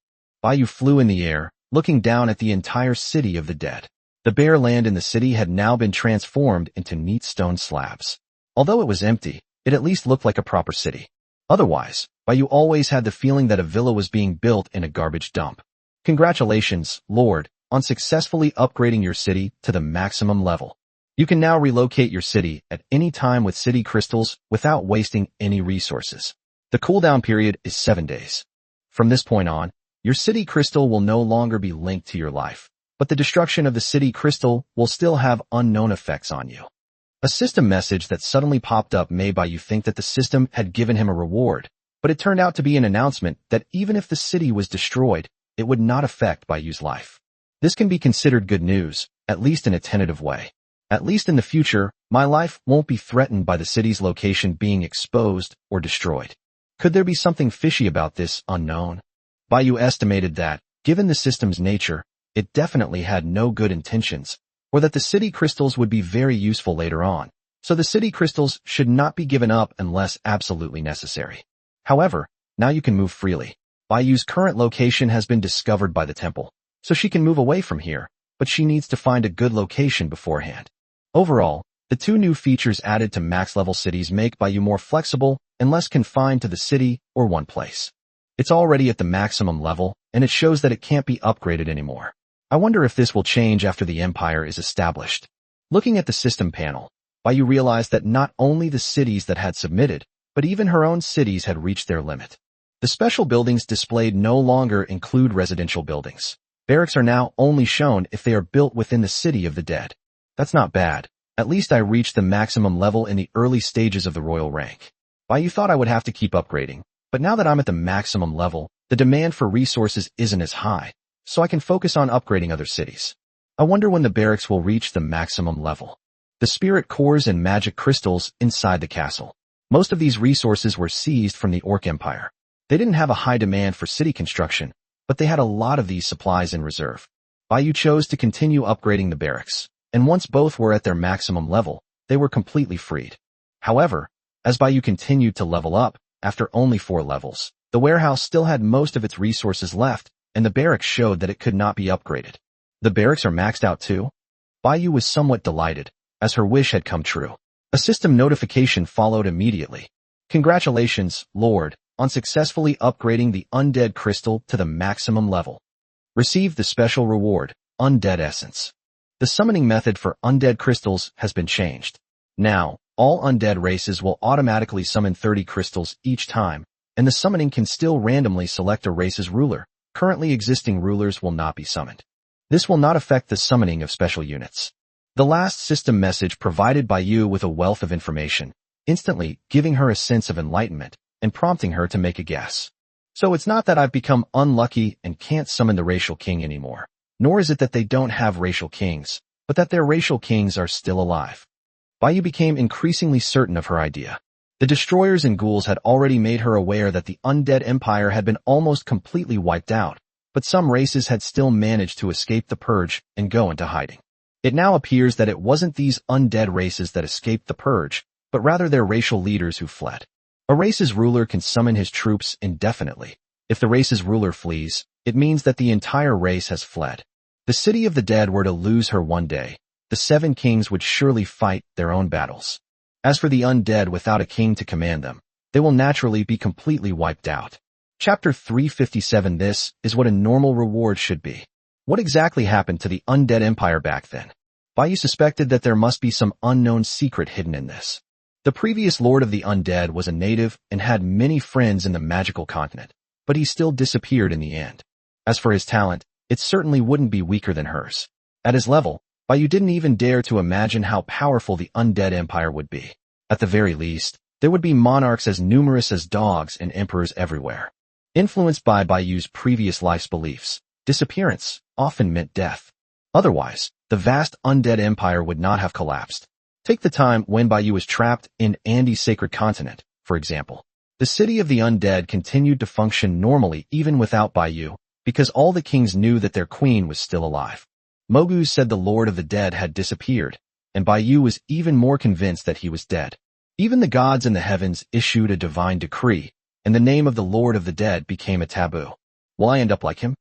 Baiyu flew in the air, looking down at the entire City of the Dead. The bare land in the city had now been transformed into neat stone slabs. Although it was empty, it at least looked like a proper city. Otherwise, Baiyu always had the feeling that a villa was being built in a garbage dump. Congratulations, Lord, on successfully upgrading your city to the maximum level. You can now relocate your city at any time with city crystals without wasting any resources. The cooldown period is 7 days. From this point on, your city crystal will no longer be linked to your life, but the destruction of the city crystal will still have unknown effects on you. A system message that suddenly popped up made Baiyu think that the system had given him a reward, but it turned out to be an announcement that even if the city was destroyed, it would not affect Baiyu's life. This can be considered good news, at least in a tentative way. At least in the future, my life won't be threatened by the city's location being exposed or destroyed. Could there be something fishy about this unknown? Baiyu estimated that, given the system's nature, it definitely had no good intentions, or that the city crystals would be very useful later on, so the city crystals should not be given up unless absolutely necessary. However, now you can move freely. Baiyu's current location has been discovered by the temple, so she can move away from here, but she needs to find a good location beforehand. Overall, the two new features added to max-level cities make Baiyu more flexible and less confined to the city or one place. It's already at the maximum level, and it shows that it can't be upgraded anymore. I wonder if this will change after the empire is established. Looking at the system panel, Baiyu realized that not only the cities that had submitted, but even her own cities had reached their limit. The special buildings displayed no longer include residential buildings. Barracks are now only shown if they are built within the city of the dead. That's not bad. At least I reached the maximum level in the early stages of the royal rank. You thought I would have to keep upgrading, but now that I'm at the maximum level, the demand for resources isn't as high, so I can focus on upgrading other cities. I wonder when the barracks will reach the maximum level. The spirit cores and magic crystals inside the castle. Most of these resources were seized from the Orc Empire. They didn't have a high demand for city construction, but they had a lot of these supplies in reserve. Baiyu chose to continue upgrading the barracks, and once both were at their maximum level, they were completely freed. However, as Baiyu continued to level up, after only 4 levels, the warehouse still had most of its resources left, and the barracks showed that it could not be upgraded. The barracks are maxed out too? Baiyu was somewhat delighted, as her wish had come true. A system notification followed immediately. Congratulations, Lord, on successfully upgrading the Undead Crystal to the maximum level. Receive the special reward, Undead Essence. The summoning method for Undead Crystals has been changed. Now, all undead races will automatically summon 30 crystals each time, and the summoning can still randomly select a race's ruler. Currently existing rulers will not be summoned. This will not affect the summoning of special units. The last system message provided Baiyu with a wealth of information, instantly giving her a sense of enlightenment and prompting her to make a guess. So it's not that I've become unlucky and can't summon the racial king anymore, nor is it that they don't have racial kings, but that their racial kings are still alive. Baiyu became increasingly certain of her idea. The destroyers and ghouls had already made her aware that the undead empire had been almost completely wiped out, but some races had still managed to escape the purge and go into hiding. It now appears that it wasn't these undead races that escaped the purge, but rather their racial leaders who fled. A race's ruler can summon his troops indefinitely. If the race's ruler flees, it means that the entire race has fled. The city of the dead were to lose her one day. The 7 kings would surely fight their own battles. As for the undead without a king to command them, they will naturally be completely wiped out. Chapter 357. This is what a normal reward should be. What exactly happened to the undead empire back then? Baiyu suspected that there must be some unknown secret hidden in this. The previous lord of the undead was a native and had many friends in the magical continent, but he still disappeared in the end. As for his talent, it certainly wouldn't be weaker than hers. At his level, Baiyu didn't even dare to imagine how powerful the undead empire would be. At the very least, there would be monarchs as numerous as dogs and emperors everywhere. Influenced by Baiyu's previous life's beliefs, disappearance often meant death. Otherwise, the vast undead empire would not have collapsed. Take the time when Baiyu was trapped in Andy's sacred continent, for example. The city of the undead continued to function normally even without Baiyu, because all the kings knew that their queen was still alive. Mogu said the Lord of the Dead had disappeared, and Baiyu was even more convinced that he was dead. Even the gods in the heavens issued a divine decree, and the name of the Lord of the Dead became a taboo. Will I end up like him?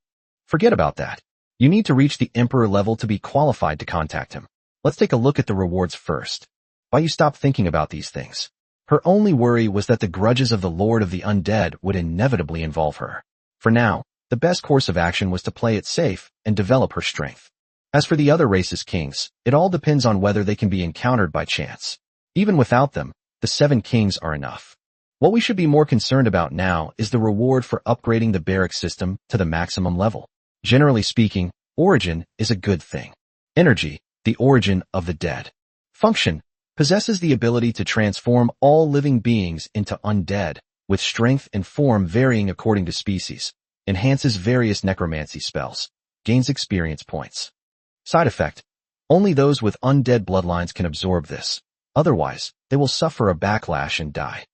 Forget about that. You need to reach the Emperor level to be qualified to contact him. Let's take a look at the rewards first. Baiyu stopped thinking about these things. Her only worry was that the grudges of the Lord of the Undead would inevitably involve her. For now, the best course of action was to play it safe and develop her strength. As for the other race's kings, it all depends on whether they can be encountered by chance. Even without them, the 7 kings are enough. What we should be more concerned about now is the reward for upgrading the barrack system to the maximum level. Generally speaking, origin is a good thing. Energy, the origin of the dead. Function, possesses the ability to transform all living beings into undead, with strength and form varying according to species. Enhances various necromancy spells. Gains experience points. Side effect, only those with undead bloodlines can absorb this. Otherwise, they will suffer a backlash and die.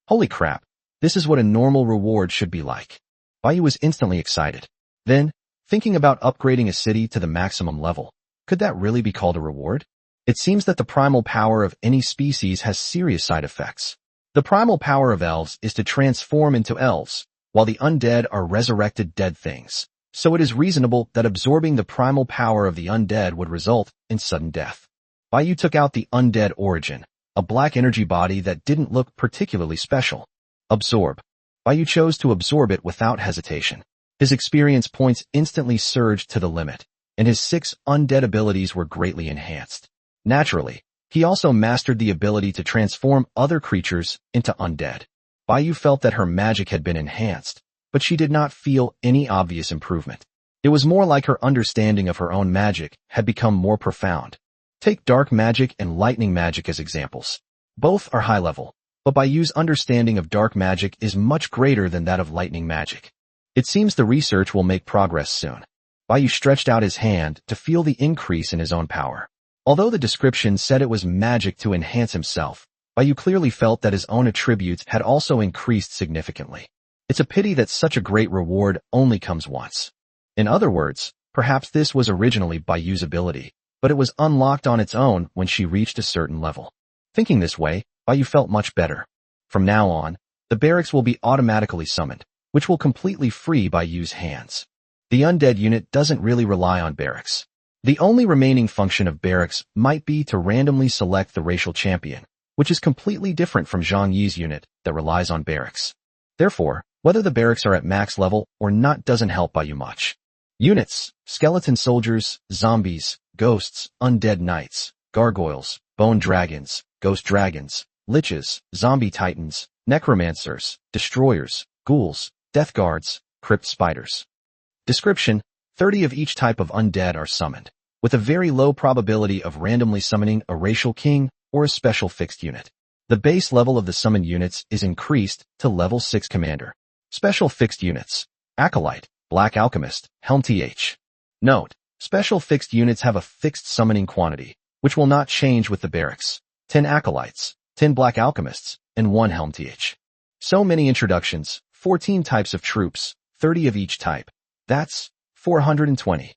Holy crap, this is what a normal reward should be like. Baiyu was instantly excited. Then, thinking about upgrading a city to the maximum level, could that really be called a reward? It seems that the primal power of any species has serious side effects. The primal power of elves is to transform into elves, while the undead are resurrected dead things. So it is reasonable that absorbing the primal power of the undead would result in sudden death. Baiyu took out the undead origin, a black energy body that didn't look particularly special. Absorb. Baiyu chose to absorb it without hesitation. His experience points instantly surged to the limit, and his 6 undead abilities were greatly enhanced. Naturally, He also mastered the ability to transform other creatures into undead. Baiyu felt that her magic had been enhanced, but she did not feel any obvious improvement. It was more like her understanding of her own magic had become more profound. Take dark magic and lightning magic as examples. Both are high level, but Baiyu's understanding of dark magic is much greater than that of lightning magic. It seems the research will make progress soon. Baiyu stretched out his hand to feel the increase in his own power. Although the description said it was magic to enhance himself, Baiyu clearly felt that his own attributes had also increased significantly. It's a pity that such a great reward only comes once. In other words, perhaps this was originally Baiyu's ability, but it was unlocked on its own when she reached a certain level. Thinking this way, Baiyu felt much better. From now on, the barracks will be automatically summoned, which will completely free Baiyu's hands. The undead unit doesn't really rely on barracks. The only remaining function of barracks might be to randomly select the racial champion, which is completely different from Zhang Yi's unit that relies on barracks. Therefore, whether the barracks are at max level or not doesn't help Baiyu much. Units: skeleton soldiers, zombies, ghosts, undead knights, gargoyles, bone dragons, ghost dragons, liches, zombie titans, necromancers, destroyers, ghouls, death guards, crypt spiders. Description: 30 of each type of undead are summoned, with a very low probability of randomly summoning a racial king or a special fixed unit. The base level of the summoned units is increased to level 6 commander. Special fixed units: Acolyte, Black Alchemist, Helm Th. Note: special fixed units have a fixed summoning quantity, which will not change with the barracks. 10 Acolytes, 10 Black Alchemists, and 1 Helm Th. So many introductions, 14 types of troops, 30 of each type. That's 420.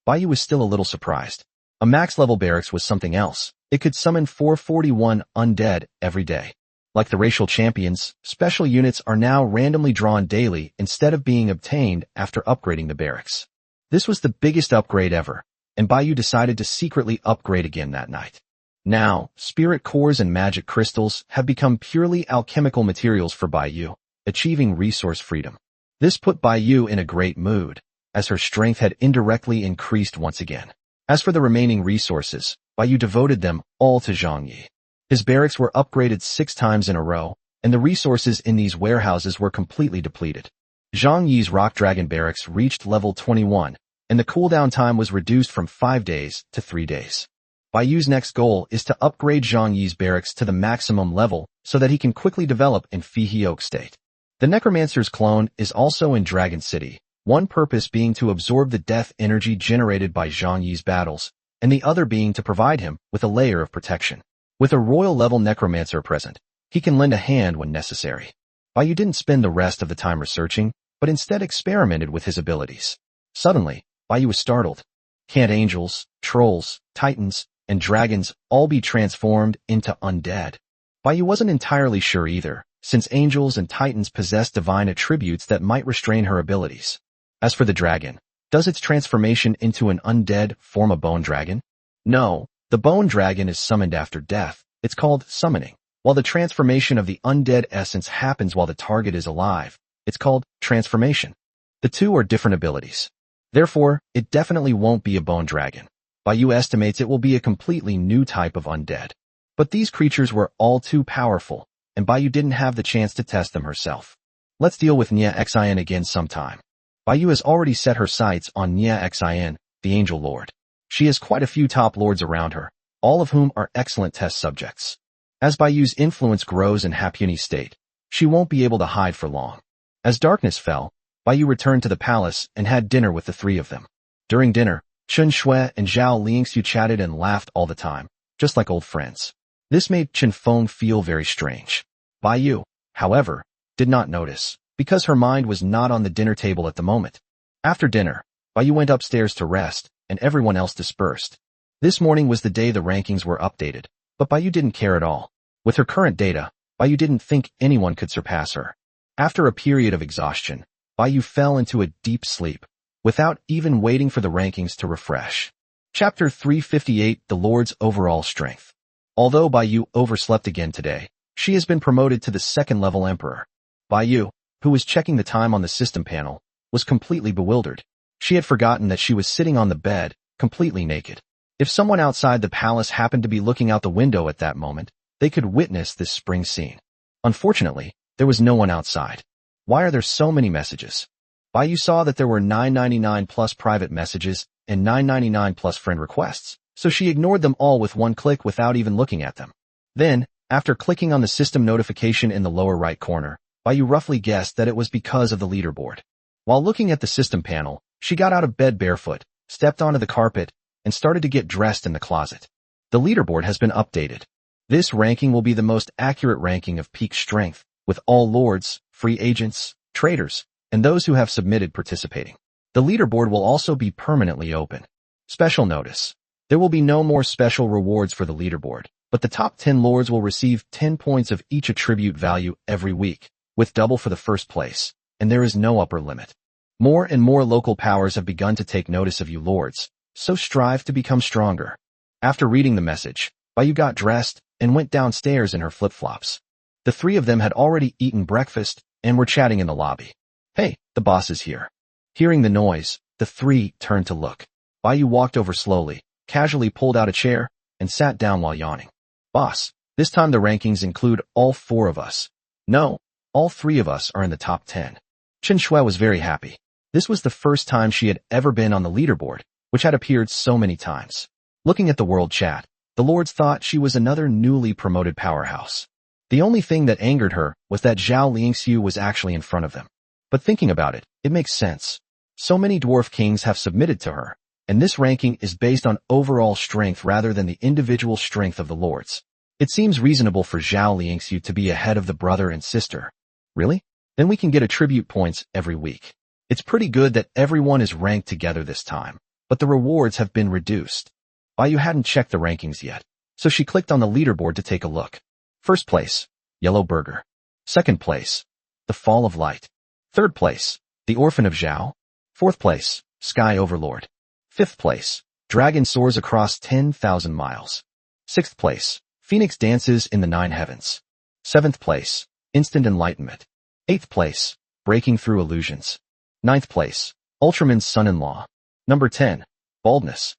Baiyu was still a little surprised. A max-level barracks was something else. It could summon 441 undead every day. Like the racial champions, special units are now randomly drawn daily instead of being obtained after upgrading the barracks. This was the biggest upgrade ever, and Baiyu decided to secretly upgrade again that night. Now, spirit cores and magic crystals have become purely alchemical materials for Baiyu, achieving resource freedom. This put Baiyu in a great mood, as her strength had indirectly increased once again. As for the remaining resources, Baiyu devoted them all to Zhang Yi. His barracks were upgraded 6 times in a row, and the resources in these warehouses were completely depleted. Zhang Yi's Rock Dragon barracks reached level 21, and the cooldown time was reduced from 5 days to 3 days. Baiyu's next goal is to upgrade Zhang Yi's barracks to the maximum level so that he can quickly develop in Fiheok state. The Necromancer's clone is also in Dragon City, one purpose being to absorb the death energy generated by Zhang Yi's battles, and the other being to provide him with a layer of protection. With a royal-level Necromancer present, he can lend a hand when necessary. Baiyu didn't spend the rest of the time researching, but instead experimented with his abilities. Suddenly, Baiyu was startled. Can't angels, trolls, titans, and dragons all be transformed into undead? Baiyu wasn't entirely sure either, since angels and titans possess divine attributes that might restrain her abilities. As for the dragon, does its transformation into an undead form a bone dragon? No, the bone dragon is summoned after death. It's called summoning. While the transformation of the undead essence happens while the target is alive, it's called transformation. The two are different abilities. Therefore, it definitely won't be a bone dragon. Baiyu estimates it will be a completely new type of undead. But these creatures were all too powerful, and Baiyu didn't have the chance to test them herself. Let's deal with Nia Xin again sometime. Baiyu has already set her sights on Nia Xin, the Angel Lord. She has quite a few top lords around her, all of whom are excellent test subjects. As Baiyu's influence grows in Hapuni state, she won't be able to hide for long. As darkness fell, Baiyu returned to the palace and had dinner with the 3 of them. During dinner, Chen Shui and Zhao Lingxiu chatted and laughed all the time, just like old friends. This made Chen Feng feel very strange. Baiyu, however, did not notice, because her mind was not on the dinner table at the moment. After dinner, Baiyu went upstairs to rest, and everyone else dispersed. This morning was the day the rankings were updated, but Baiyu didn't care at all. With her current data, Baiyu didn't think anyone could surpass her. After a period of exhaustion, Baiyu fell into a deep sleep, without even waiting for the rankings to refresh. Chapter 358: The Lord's Overall Strength. Although Baiyu overslept again today, she has been promoted to the 2nd-level Emperor. Baiyu, who was checking the time on the system panel, was completely bewildered. She had forgotten that she was sitting on the bed, completely naked. If someone outside the palace happened to be looking out the window at that moment, they could witness this spring scene. Unfortunately, there was no one outside. Why are there so many messages? Baiyu saw that there were 999 plus private messages and 999 plus friend requests, so she ignored them all with one click without even looking at them. Then, after clicking on the system notification in the lower right corner, Baiyu roughly guessed that it was because of the leaderboard. While looking at the system panel, she got out of bed barefoot, stepped onto the carpet, and started to get dressed in the closet. The leaderboard has been updated. This ranking will be the most accurate ranking of peak strength, with all lords, free agents, traders, and those who have submitted participating. The leaderboard will also be permanently open. Special notice. There will be no more special rewards for the leaderboard, but the top 10 lords will receive 10 points of each attribute value every week, with double for the first place, and there is no upper limit. More and more local powers have begun to take notice of you lords, so strive to become stronger. After reading the message, Baiyu got dressed and went downstairs in her flip-flops. The three of them had already eaten breakfast and were chatting in the lobby. Hey, the boss is here. Hearing the noise, the three turned to look. Baiyu walked over slowly, casually pulled out a chair, and sat down while yawning. Boss, this time the rankings include all four of us. No, all three of us are in the top 10. Chen Shui was very happy. This was the first time she had ever been on the leaderboard, which had appeared so many times. Looking at the world chat, the lords thought she was another newly promoted powerhouse. The only thing that angered her was that Zhao Lingxiu was actually in front of them. But thinking about it, it makes sense. So many dwarf kings have submitted to her, and this ranking is based on overall strength rather than the individual strength of the lords. It seems reasonable for Zhao Lingxiu to be ahead of the brother and sister. Really? Then we can get attribute points every week. It's pretty good that everyone is ranked together this time, but the rewards have been reduced. Baiyu hadn't checked the rankings yet, so she clicked on the leaderboard to take a look. First place, Yellow Burger. Second place, The Fall of Light. Third place, The Orphan of Zhao. Fourth place, Sky Overlord. Fifth place, Dragon Soars Across 10,000 Miles. Sixth place, Phoenix Dances in the Nine Heavens. Seventh place, Instant Enlightenment. Eighth place, Breaking Through Illusions. Ninth place, Ultraman's Son-in-Law. Number 10, Baldness.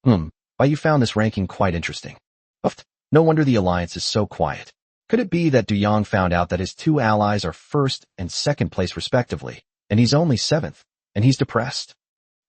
Baiyu found this ranking quite interesting. No wonder the alliance is so quiet. Could it be that Du Yang found out that his two allies are first and second place respectively, and he's only seventh, and he's depressed?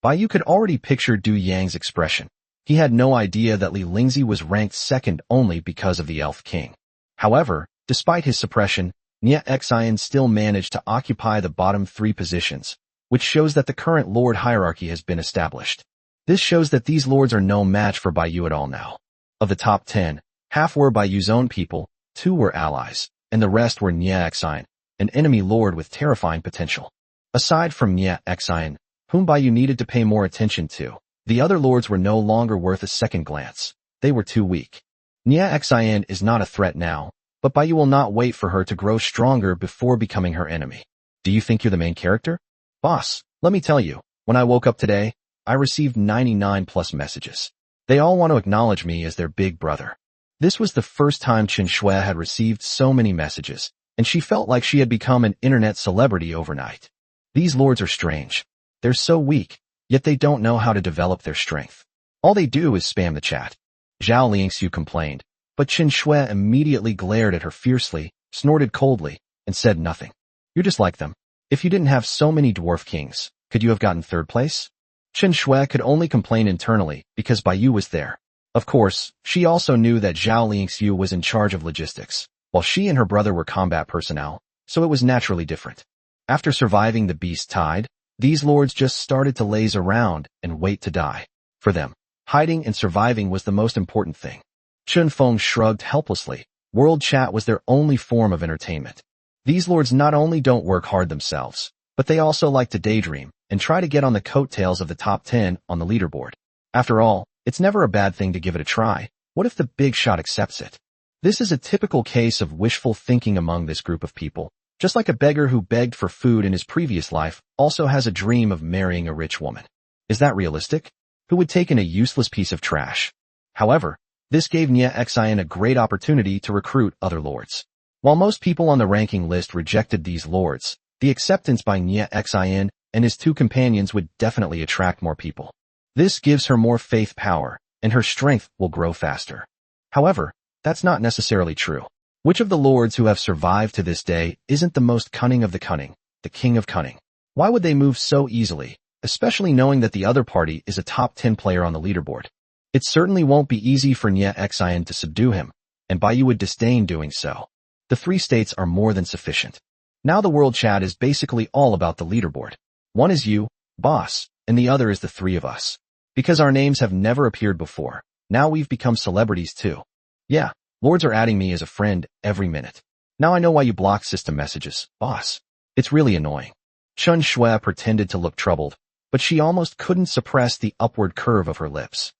Baiyu could already picture Du Yang's expression. He had no idea that Li Lingzi was ranked second only because of the Elf King. However, despite his suppression, Nie Xian still managed to occupy the bottom three positions, which shows that the current lord hierarchy has been established. This shows that these lords are no match for Baiyu at all now. Of the top 10, half were Baiyu's own people, 2 were allies, and the rest were Nie Xian, an enemy lord with terrifying potential. Aside from Nie Xian, whom Baiyu needed to pay more attention to, the other lords were no longer worth a second glance. They were too weak. Nie Xian is not a threat now, but Baiyu will not wait for her to grow stronger before becoming her enemy. Do you think you're the main character? Boss, let me tell you, when I woke up today, I received 99 plus messages. They all want to acknowledge me as their big brother. This was the first time Chen Shui had received so many messages, and she felt like she had become an internet celebrity overnight. These lords are strange. They're so weak, yet they don't know how to develop their strength. All they do is spam the chat. Zhao Lingxiu complained, but Chen Shui immediately glared at her fiercely, snorted coldly, and said nothing. You're just like them. If you didn't have so many dwarf kings, could you have gotten third place? Chen Shui could only complain internally because Baiyu was there. Of course, she also knew that Zhao Lingxiu was in charge of logistics, while she and her brother were combat personnel, so it was naturally different. After surviving the beast tide, these lords just started to laze around and wait to die. For them, hiding and surviving was the most important thing. Chun Feng shrugged helplessly. World chat was their only form of entertainment. These lords not only don't work hard themselves, but they also like to daydream and try to get on the coattails of the top 10 on the leaderboard. After all, it's never a bad thing to give it a try. What if the big shot accepts it? This is a typical case of wishful thinking among this group of people. Just like a beggar who begged for food in his previous life also has a dream of marrying a rich woman. Is that realistic? Who would take in a useless piece of trash? However, this gave Nie Xian a great opportunity to recruit other lords. While most people on the ranking list rejected these lords, the acceptance by Nie Xian and his two companions would definitely attract more people. This gives her more faith power, and her strength will grow faster. However, that's not necessarily true. Which of the lords who have survived to this day isn't the most cunning of the cunning, the king of cunning? Why would they move so easily, especially knowing that the other party is a top 10 player on the leaderboard? It certainly won't be easy for Nye Xian to subdue him, and Baiyu would disdain doing so. The 3 states are more than sufficient. Now the world chat is basically all about the leaderboard. One is you, boss, and the other is the 3 of us. Because our names have never appeared before, now we've become celebrities too. Yeah, lords are adding me as a friend every minute. Now I know why you block system messages, boss. It's really annoying. Chen Shui pretended to look troubled, but she almost couldn't suppress the upward curve of her lips.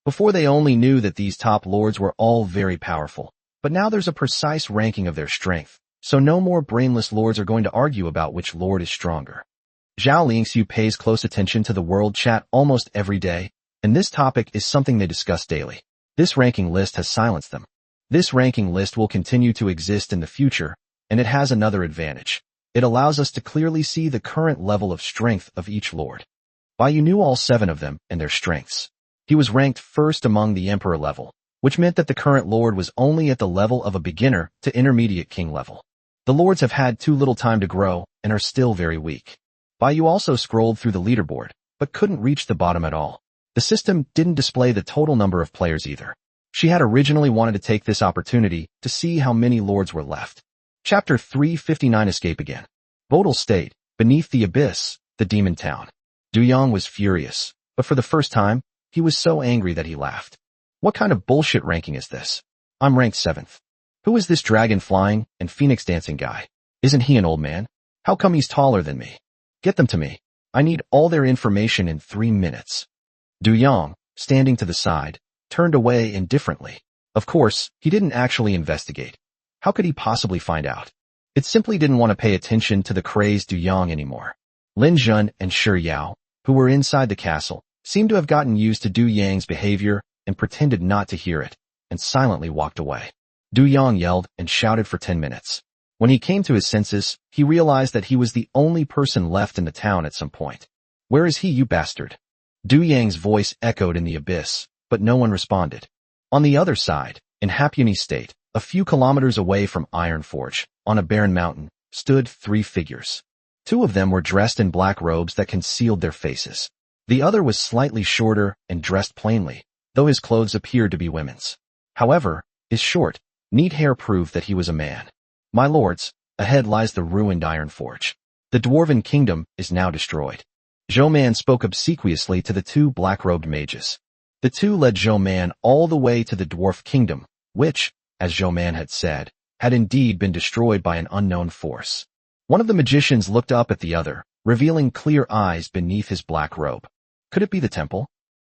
Before they only knew that these top lords were all very powerful, but now there's a precise ranking of their strength, so no more brainless lords are going to argue about which lord is stronger. Zhao Lingxiu pays close attention to the world chat almost every day, and this topic is something they discuss daily. This ranking list has silenced them. This ranking list will continue to exist in the future, and it has another advantage. It allows us to clearly see the current level of strength of each lord. Baiyu knew all 7 of them and their strengths. He was ranked first among the emperor level, which meant that the current lord was only at the level of a beginner to intermediate king level. The lords have had too little time to grow and are still very weak. Baiyu also scrolled through the leaderboard, but couldn't reach the bottom at all. The system didn't display the total number of players either. She had originally wanted to take this opportunity to see how many lords were left. Chapter 359 Escape Again. Bodal State, beneath the abyss, the demon town. Du Yang was furious, but for the first time, he was so angry that he laughed. What kind of bullshit ranking is this? I'm ranked 7th. Who is this dragon flying and phoenix dancing guy? Isn't he an old man? How come he's taller than me? Get them to me. I need all their information in 3 minutes. Du Yang, standing to the side, turned away indifferently. Of course, he didn't actually investigate. How could he possibly find out? It simply didn't want to pay attention to the crazed Du Yang anymore. Lin Zhen and Shi Yao, who were inside the castle, seemed to have gotten used to Du Yang's behavior and pretended not to hear it, and silently walked away. Du Yang yelled and shouted for 10 minutes. When he came to his senses, he realized that he was the only person left in the town at some point. Where is he, you bastard? Du Yang's voice echoed in the abyss, but no one responded. On the other side, in Hapuni State, a few kilometers away from Iron Forge, on a barren mountain, stood 3 figures. 2 of them were dressed in black robes that concealed their faces. The other was slightly shorter and dressed plainly, though his clothes appeared to be women's. However, his short, neat hair proved that he was a man. My lords, ahead lies the ruined Iron Forge. The Dwarven Kingdom is now destroyed. Zhou Man spoke obsequiously to the 2 black-robed mages. The 2 led Zhou Man all the way to the Dwarf Kingdom, which, as Zhou Man had said, had indeed been destroyed by an unknown force. One of the magicians looked up at the other, revealing clear eyes beneath his black robe. Could it be the temple?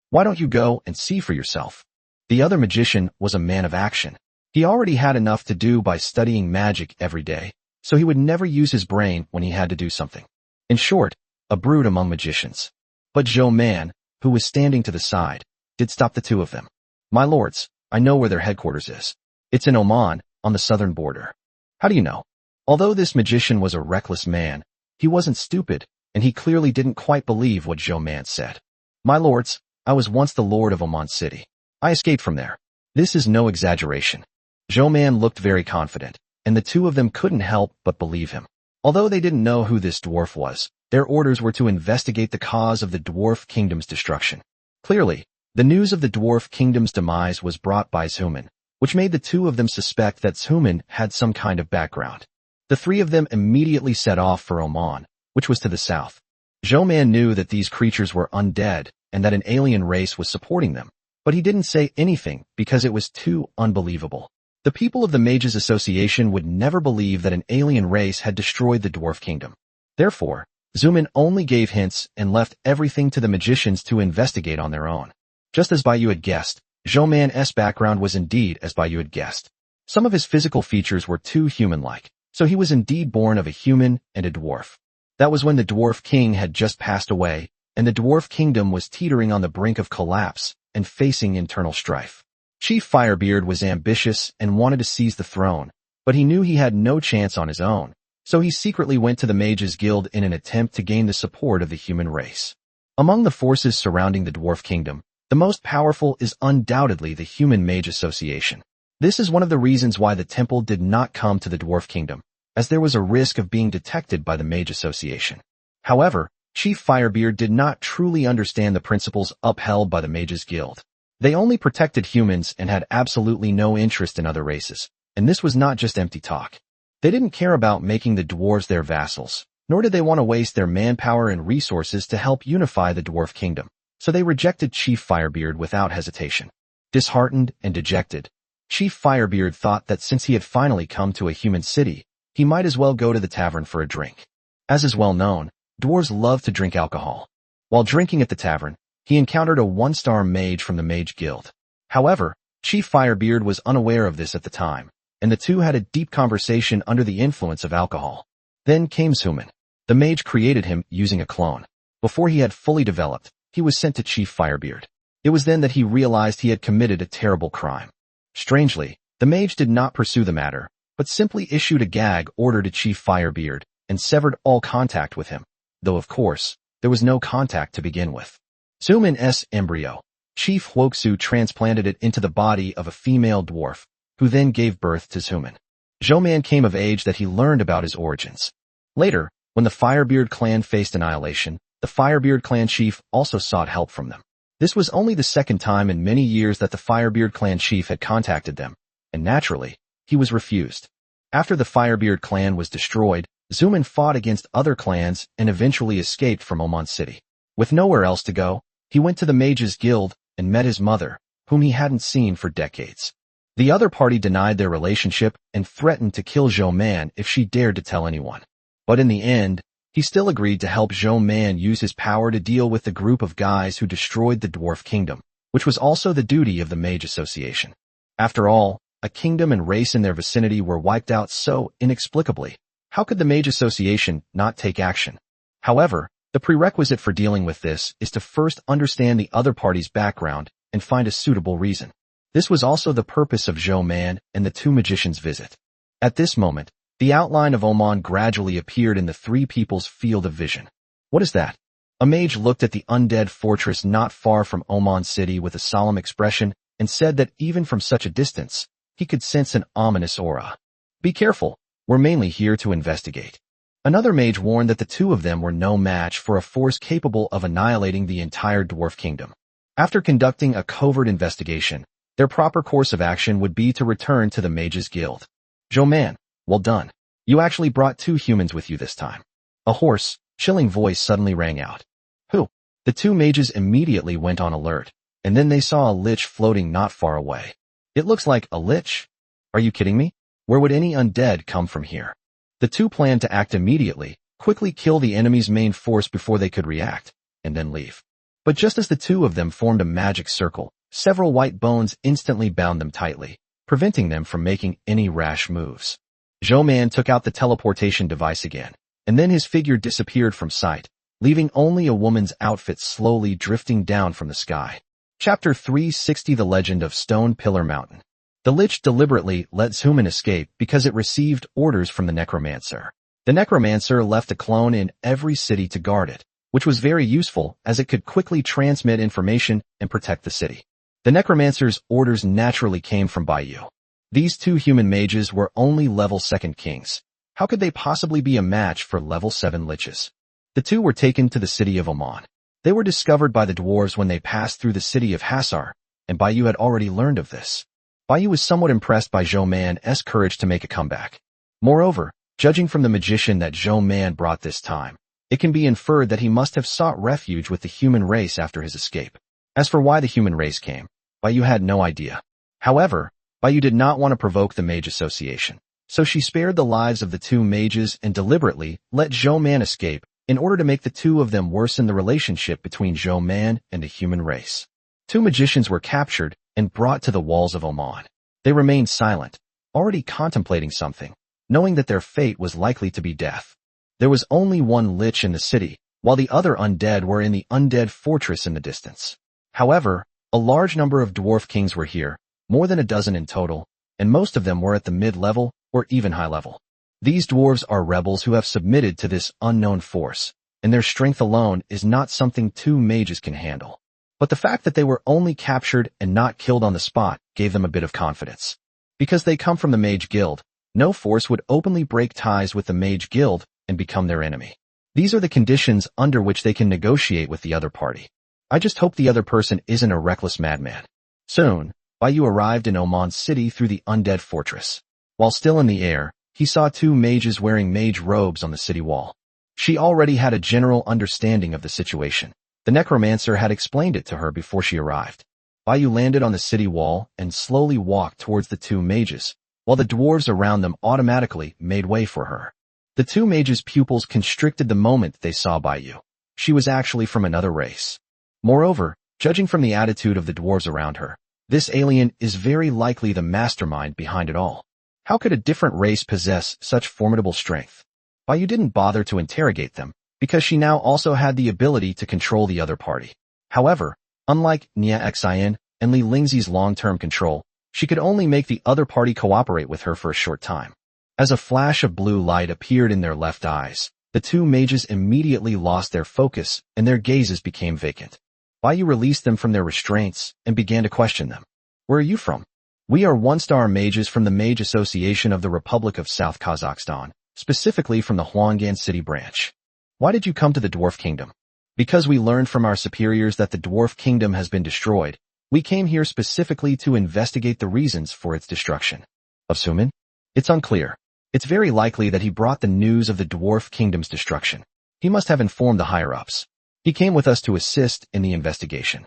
Why don't you go and see for yourself? The other magician was a man of action. He already had enough to do by studying magic every day, so he would never use his brain when he had to do something. In short, a brood among magicians. But Zhou Man, who was standing to the side, did stop the 2 of them. My lords, I know where their headquarters is. It's in Oman, on the southern border. How do you know? Although this magician was a reckless man, he wasn't stupid, and he clearly didn't quite believe what Zhou Man said. My lords, I was once the lord of Oman City. I escaped from there. This is no exaggeration. Zhou Man looked very confident, and the 2 of them couldn't help but believe him. Although they didn't know who this dwarf was, their orders were to investigate the cause of the Dwarf Kingdom's destruction. Clearly, the news of the Dwarf Kingdom's demise was brought by Zhuman, which made the 2 of them suspect that Zhuman had some kind of background. The 3 of them immediately set off for Oman, which was to the south. Zhou Man knew that these creatures were undead and that an alien race was supporting them, but he didn't say anything because it was too unbelievable. The people of the Mages Association would never believe that an alien race had destroyed the Dwarf Kingdom. Therefore, Zhuman only gave hints and left everything to the magicians to investigate on their own. Just as Baiyu had guessed, Zhou Man's background was indeed as Baiyu had guessed. Some of his physical features were too human-like, so he was indeed born of a human and a dwarf. That was when the Dwarf King had just passed away, and the Dwarf Kingdom was teetering on the brink of collapse and facing internal strife. Chief Firebeard was ambitious and wanted to seize the throne, but he knew he had no chance on his own, so he secretly went to the Mages Guild in an attempt to gain the support of the human race. Among the forces surrounding the Dwarf Kingdom, The most powerful is undoubtedly the Human Mage Association. This is one of the reasons why the temple did not come to the Dwarf Kingdom, as there was a risk of being detected by the Mage Association. However, Chief Firebeard did not truly understand the principles upheld by the Mages Guild. They only protected humans and had absolutely no interest in other races, and this was not just empty talk. They didn't care about making the dwarves their vassals, nor did they want to waste their manpower and resources to help unify the Dwarf Kingdom, so they rejected Chief Firebeard without hesitation. Disheartened and dejected, Chief Firebeard thought that since he had finally come to a human city, he might as well go to the tavern for a drink. As is well known, dwarves love to drink alcohol. While drinking at the tavern, he encountered a one-star mage from the Mage Guild. However, Chief Firebeard was unaware of this at the time, and the two had a deep conversation under the influence of alcohol. Then came Zoomin. The mage created him using a clone. Before he had fully developed, he was sent to Chief Firebeard. It was then that he realized he had committed a terrible crime. Strangely, the mage did not pursue the matter, but simply issued a gag order to Chief Firebeard and severed all contact with him, though of course, there was no contact to begin with. Zoomin's embryo. Chief Huoxu transplanted it into the body of a female dwarf, who then gave birth to Zoomin. Zhouman came of age that he learned about his origins. Later, when the Firebeard clan faced annihilation, the Firebeard clan chief also sought help from them. This was only the second time in many years that the Firebeard clan chief had contacted them, and naturally, he was refused. After the Firebeard clan was destroyed, Zoomin fought against other clans and eventually escaped from Omon City. With nowhere else to go, he went to the Mages Guild and met his mother, whom he hadn't seen for decades. The other party denied their relationship and threatened to kill Zhouman if she dared to tell anyone. But in the end, he still agreed to help Zhouman use his power to deal with the group of guys who destroyed the Dwarf Kingdom, which was also the duty of the Mage Association. After all, a kingdom and race in their vicinity were wiped out so inexplicably. How could the Mage Association not take action? However, the prerequisite for dealing with this is to first understand the other party's background and find a suitable reason. This was also the purpose of Zhouman and the two magicians' visit. At this moment, the outline of Omon gradually appeared in the three people's field of vision. What is that? A mage looked at the undead fortress not far from Omon City with a solemn expression and said that even from such a distance, he could sense an ominous aura. Be careful, we're mainly here to investigate. Another mage warned that the two of them were no match for a force capable of annihilating the entire Dwarf Kingdom. After conducting a covert investigation, their proper course of action would be to return to the Mages Guild. Zhouman, well done. You actually brought two humans with you this time. A hoarse, chilling voice suddenly rang out. Who? The two mages immediately went on alert, and then they saw a lich floating not far away. It looks like a lich? Are you kidding me? Where would any undead come from here? The two planned to act immediately, quickly kill the enemy's main force before they could react, and then leave. But just as the two of them formed a magic circle, several white bones instantly bound them tightly, preventing them from making any rash moves. Zhouman took out the teleportation device again, and then his figure disappeared from sight, leaving only a woman's outfit slowly drifting down from the sky. Chapter 360: The Legend of Stone Pillar Mountain. The Lich deliberately let Zhouman escape because it received orders from the Necromancer. The Necromancer left a clone in every city to guard it, which was very useful as it could quickly transmit information and protect the city. The Necromancer's orders naturally came from Baiyu. These two human mages were only level 2nd kings. How could they possibly be a match for level 7 liches? The two were taken to the city of Omon. They were discovered by the dwarves when they passed through the city of Hassar, and Baiyu had already learned of this. Baiyu was somewhat impressed by Zhouman's courage to make a comeback. Moreover, judging from the magician that Zhouman brought this time, it can be inferred that he must have sought refuge with the human race after his escape. As for why the human race came, Baiyu had no idea. However, Baiyu did not want to provoke the Mage Association, so she spared the lives of the two mages and deliberately let Zhouman escape in order to make the two of them worsen the relationship between Zhouman and the human race. Two magicians were captured and brought to the walls of Omon. They remained silent, already contemplating something, knowing that their fate was likely to be death. There was only one lich in the city, while the other undead were in the undead fortress in the distance. However, a large number of dwarf kings were here, more than a dozen in total, and most of them were at the mid-level or even high level. These dwarves are rebels who have submitted to this unknown force, and their strength alone is not something two mages can handle. But the fact that they were only captured and not killed on the spot gave them a bit of confidence. Because they come from the Mage Guild, no force would openly break ties with the Mage Guild and become their enemy. These are the conditions under which they can negotiate with the other party. I just hope the other person isn't a reckless madman. Soon, Baiyu arrived in Oman City through the undead fortress. While still in the air, he saw two mages wearing mage robes on the city wall. She already had a general understanding of the situation. The necromancer had explained it to her before she arrived. Baiyu landed on the city wall and slowly walked towards the two mages, while the dwarves around them automatically made way for her. The two mages' pupils constricted the moment they saw Baiyu. She was actually from another race. Moreover, judging from the attitude of the dwarves around her, this alien is very likely the mastermind behind it all. How could a different race possess such formidable strength? Baiyu didn't bother to interrogate them, because she now also had the ability to control the other party. However, unlike Nia Xian and Li Lingzi's long-term control, she could only make the other party cooperate with her for a short time. As a flash of blue light appeared in their left eyes, the two mages immediately lost their focus and their gazes became vacant. Baiyu released them from their restraints and began to question them. Where are you from? We are one-star mages from the Mage Association of the Republic of South Kazakhstan, specifically from the Huanggan City branch. Why did you come to the Dwarf Kingdom? Because we learned from our superiors that the Dwarf Kingdom has been destroyed, we came here specifically to investigate the reasons for its destruction. Of Sumin? It's unclear. It's very likely that he brought the news of the Dwarf Kingdom's destruction. He must have informed the higher-ups. He came with us to assist in the investigation.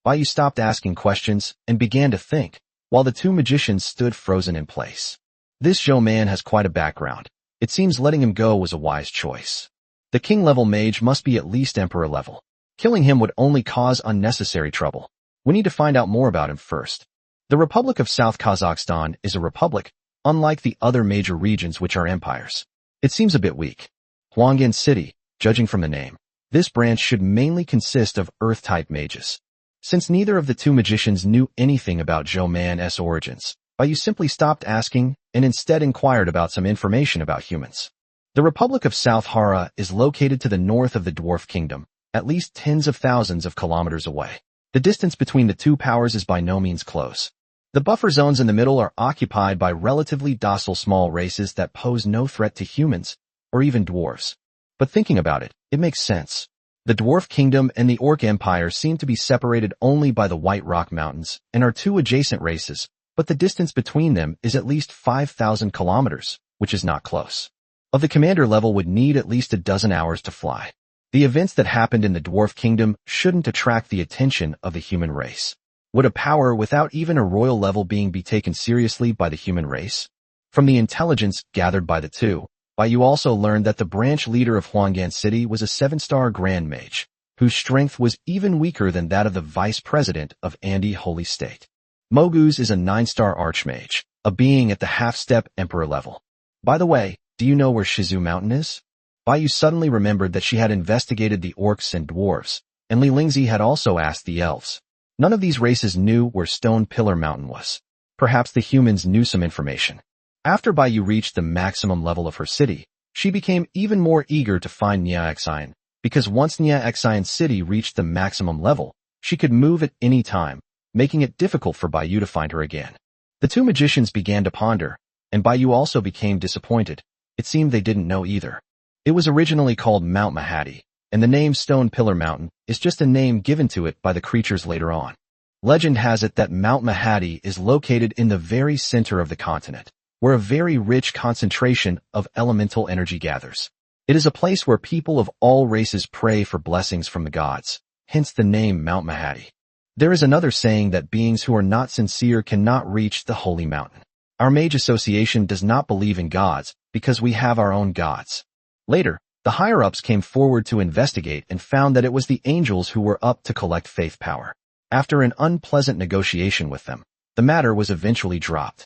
Baiyu stopped asking questions and began to think, while the two magicians stood frozen in place. This Zhou man has quite a background. It seems letting him go was a wise choice. The king-level mage must be at least emperor level. Killing him would only cause unnecessary trouble. We need to find out more about him first. The Republic of South Kazakhstan is a republic, unlike the other major regions which are empires. It seems a bit weak. Huanggan City, judging from the name. This branch should mainly consist of Earth-type mages. Since neither of the two magicians knew anything about Zhou Man's origins, Baiyu simply stopped asking and instead inquired about some information about humans. The Republic of South Hara is located to the north of the Dwarf Kingdom, at least tens of thousands of kilometers away. The distance between the two powers is by no means close. The buffer zones in the middle are occupied by relatively docile small races that pose no threat to humans, or even dwarves. But thinking about it, it makes sense. The Dwarf Kingdom and the Orc Empire seem to be separated only by the White Rock Mountains and are two adjacent races, but the distance between them is at least 5,000 kilometers, which is not close. Of the commander level would need at least a dozen hours to fly. The events that happened in the Dwarf Kingdom shouldn't attract the attention of the human race. Would a power without even a royal level being be taken seriously by the human race? From the intelligence gathered by the two, Baiyu also learned that the branch leader of Huanggan City was a 7-star Grand Mage, whose strength was even weaker than that of the Vice President of Andi Holy State. Moguz is a 9-star Archmage, a being at the half-step Emperor level. By the way, do you know where Shizu Mountain is? Baiyu suddenly remembered that she had investigated the orcs and dwarves, and Li Lingzi had also asked the elves. None of these races knew where Stone Pillar Mountain was. Perhaps the humans knew some information. After Baiyu reached the maximum level of her city, she became even more eager to find Nia Xian, because once Nia Xian's city reached the maximum level, she could move at any time, making it difficult for Baiyu to find her again. The two magicians began to ponder, and Baiyu also became disappointed. It seemed they didn't know either. It was originally called Mount Mahadi, and the name Stone Pillar Mountain is just a name given to it by the creatures later on. Legend has it that Mount Mahadi is located in the very center of the continent, where a very rich concentration of elemental energy gathers. It is a place where people of all races pray for blessings from the gods, hence the name Mount Mahadi. There is another saying that beings who are not sincere cannot reach the holy mountain. Our Mage Association does not believe in gods because we have our own gods. Later, the higher-ups came forward to investigate and found that it was the angels who were up to collect faith power. After an unpleasant negotiation with them, the matter was eventually dropped.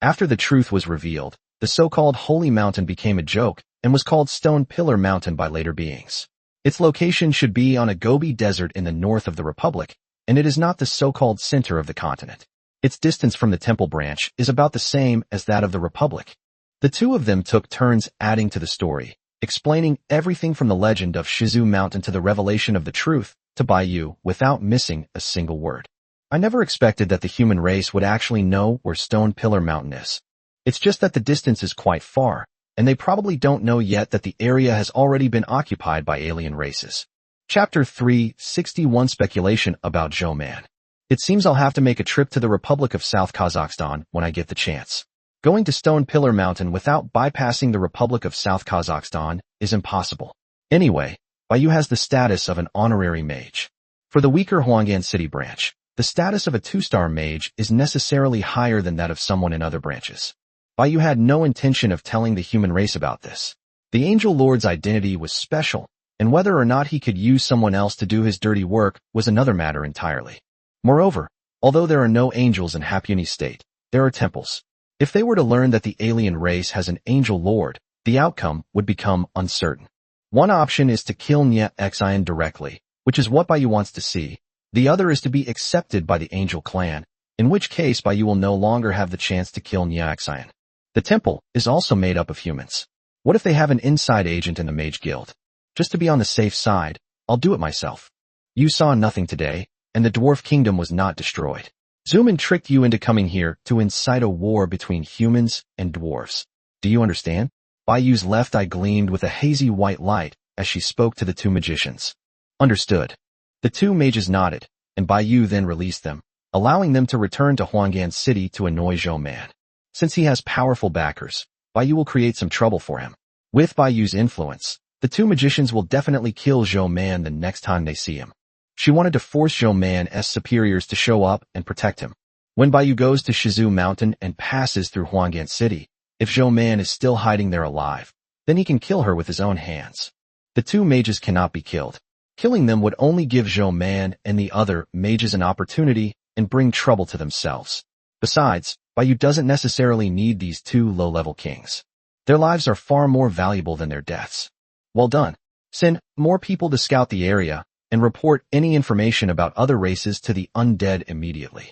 After the truth was revealed, the so-called Holy Mountain became a joke and was called Stone Pillar Mountain by later beings. Its location should be on a Gobi Desert in the north of the Republic, and it is not the so-called center of the continent. Its distance from the Temple Branch is about the same as that of the Republic. The two of them took turns adding to the story, explaining everything from the legend of Shizu Mountain to the revelation of the truth to Bai Yu without missing a single word. I never expected that the human race would actually know where Stone Pillar Mountain is. It's just that the distance is quite far, and they probably don't know yet that the area has already been occupied by alien races. Chapter 361 Speculation about Zhou Man. It seems I'll have to make a trip to the Republic of South Kazakhstan when I get the chance. Going to Stone Pillar Mountain without bypassing the Republic of South Kazakhstan is impossible. Anyway, Bai Yu has the status of an honorary mage. For the weaker Huang'an City branch, the status of a 2-star mage is necessarily higher than that of someone in other branches. Bai Yu had no intention of telling the human race about this. The Angel Lord's identity was special, and whether or not he could use someone else to do his dirty work was another matter entirely. Moreover, although there are no angels in Hapuni State, there are temples. If they were to learn that the alien race has an Angel Lord, the outcome would become uncertain. One option is to kill Nya Xian directly, which is what Bai Yu wants to see. The other is to be accepted by the Angel clan, in which case Bai Yu will no longer have the chance to kill Nya Xian. The temple is also made up of humans. What if they have an inside agent in the Mage Guild? Just to be on the safe side, I'll do it myself. You saw nothing today, and the Dwarf Kingdom was not destroyed. Zuman tricked you into coming here to incite a war between humans and dwarves. Do you understand? Bai Yu's left eye gleamed with a hazy white light as she spoke to the two magicians. Understood. The two mages nodded, and Bai Yu then released them, allowing them to return to Huang'an City to annoy Zhou Man. Since he has powerful backers, Bai Yu will create some trouble for him. With Bai Yu's influence, the two magicians will definitely kill Zhou Man the next time they see him. She wanted to force Zhou Man's superiors to show up and protect him. When Bai Yu goes to Shizu Mountain and passes through Huang'an City, if Zhou Man is still hiding there alive, then he can kill her with his own hands. The two mages cannot be killed. Killing them would only give Zhou Man and the other mages an opportunity and bring trouble to themselves. Besides, Bai Yu doesn't necessarily need these two low-level kings. Their lives are far more valuable than their deaths. Well done. Send more people to scout the area and report any information about other races to the undead immediately.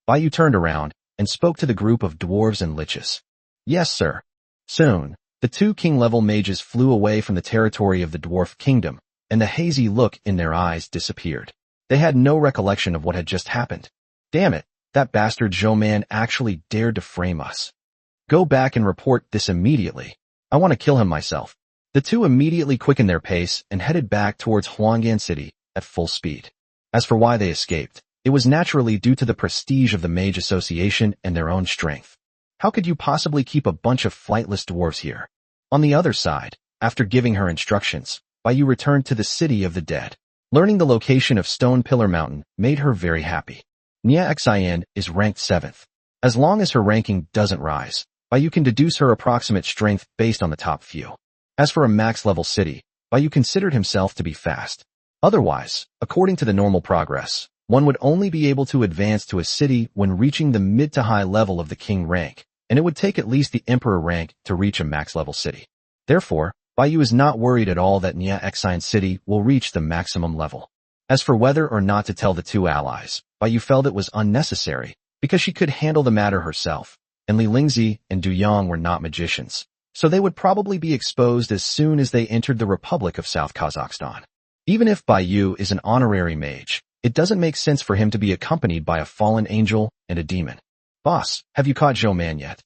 Bai Yu turned around and spoke to the group of dwarves and liches. Yes, sir. Soon, the two king-level mages flew away from the territory of the Dwarf Kingdom, and the hazy look in their eyes disappeared. They had no recollection of what had just happened. Damn it, that bastard Zhou Man actually dared to frame us. Go back and report this immediately. I want to kill him myself. The two immediately quickened their pace and headed back towards Huang'an City at full speed. As for why they escaped, it was naturally due to the prestige of the Mage Association and their own strength. How could you possibly keep a bunch of flightless dwarves here? On the other side, after giving her instructions, Bai Yu returned to the City of the Dead. Learning the location of Stone Pillar Mountain made her very happy. Nya Xian is ranked 7th. As long as her ranking doesn't rise, Bai Yu can deduce her approximate strength based on the top few. As for a max-level city, Bai Yu considered himself to be fast. Otherwise, according to the normal progress, one would only be able to advance to a city when reaching the mid to high level of the king rank, and it would take at least the emperor rank to reach a max-level city. Therefore, Bai Yu is not worried at all that Nya Xian City will reach the maximum level. As for whether or not to tell the two allies, Bai Yu felt it was unnecessary, because she could handle the matter herself, and Li Lingzi and Du Yang were not magicians, so they would probably be exposed as soon as they entered the Republic of South Kazakhstan. Even if Bai Yu is an honorary mage, it doesn't make sense for him to be accompanied by a fallen angel and a demon. Boss, have you caught Zhou Man yet?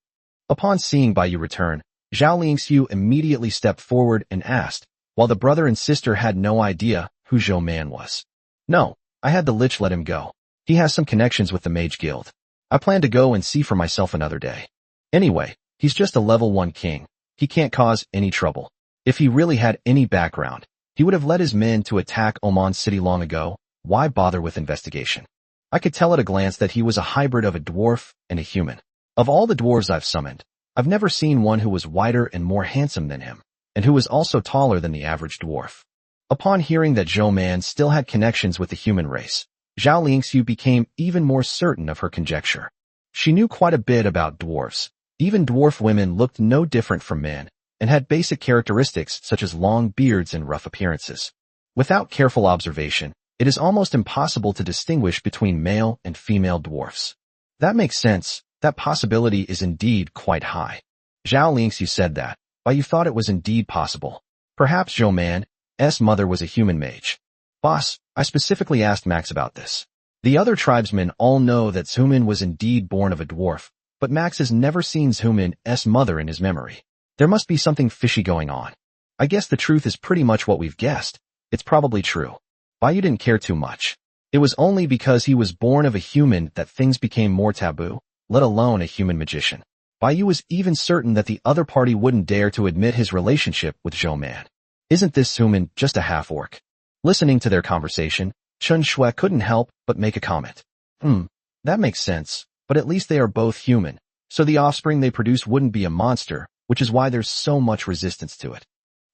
Upon seeing Bai Yu return, Zhao Lingxiu immediately stepped forward and asked, while the brother and sister had no idea who Zhou Man was. No, I had the Lich let him go. He has some connections with the Mage Guild. I plan to go and see for myself another day. Anyway, he's just a level 1 king. He can't cause any trouble. If he really had any background, he would have led his men to attack Oman City long ago. Why bother with investigation? I could tell at a glance that he was a hybrid of a dwarf and a human. Of all the dwarves I've summoned, I've never seen one who was whiter and more handsome than him, and who was also taller than the average dwarf. Upon hearing that Zhou Man still had connections with the human race, Zhao Lingxiu became even more certain of her conjecture. She knew quite a bit about dwarves. Even dwarf women looked no different from men, and had basic characteristics such as long beards and rough appearances. Without careful observation, it is almost impossible to distinguish between male and female dwarfs. That makes sense. That possibility is indeed quite high. Zhao Lingxiu said that, but you thought it was indeed possible. Perhaps Zhou Man's mother was a human mage. Boss, I specifically asked Max about this. The other tribesmen all know that Zhumin was indeed born of a dwarf, but Max has never seen Zhumin's mother in his memory. There must be something fishy going on. I guess the truth is pretty much what we've guessed. It's probably true. Baiyu didn't care too much. It was only because he was born of a human that things became more taboo, let alone a human magician. Baiyu was even certain that the other party wouldn't dare to admit his relationship with Zhou Man. Isn't this Zhumin just a half-orc? Listening to their conversation, Chen Shui couldn't help but make a comment. That makes sense, but at least they are both human, so the offspring they produce wouldn't be a monster, which is why there's so much resistance to it.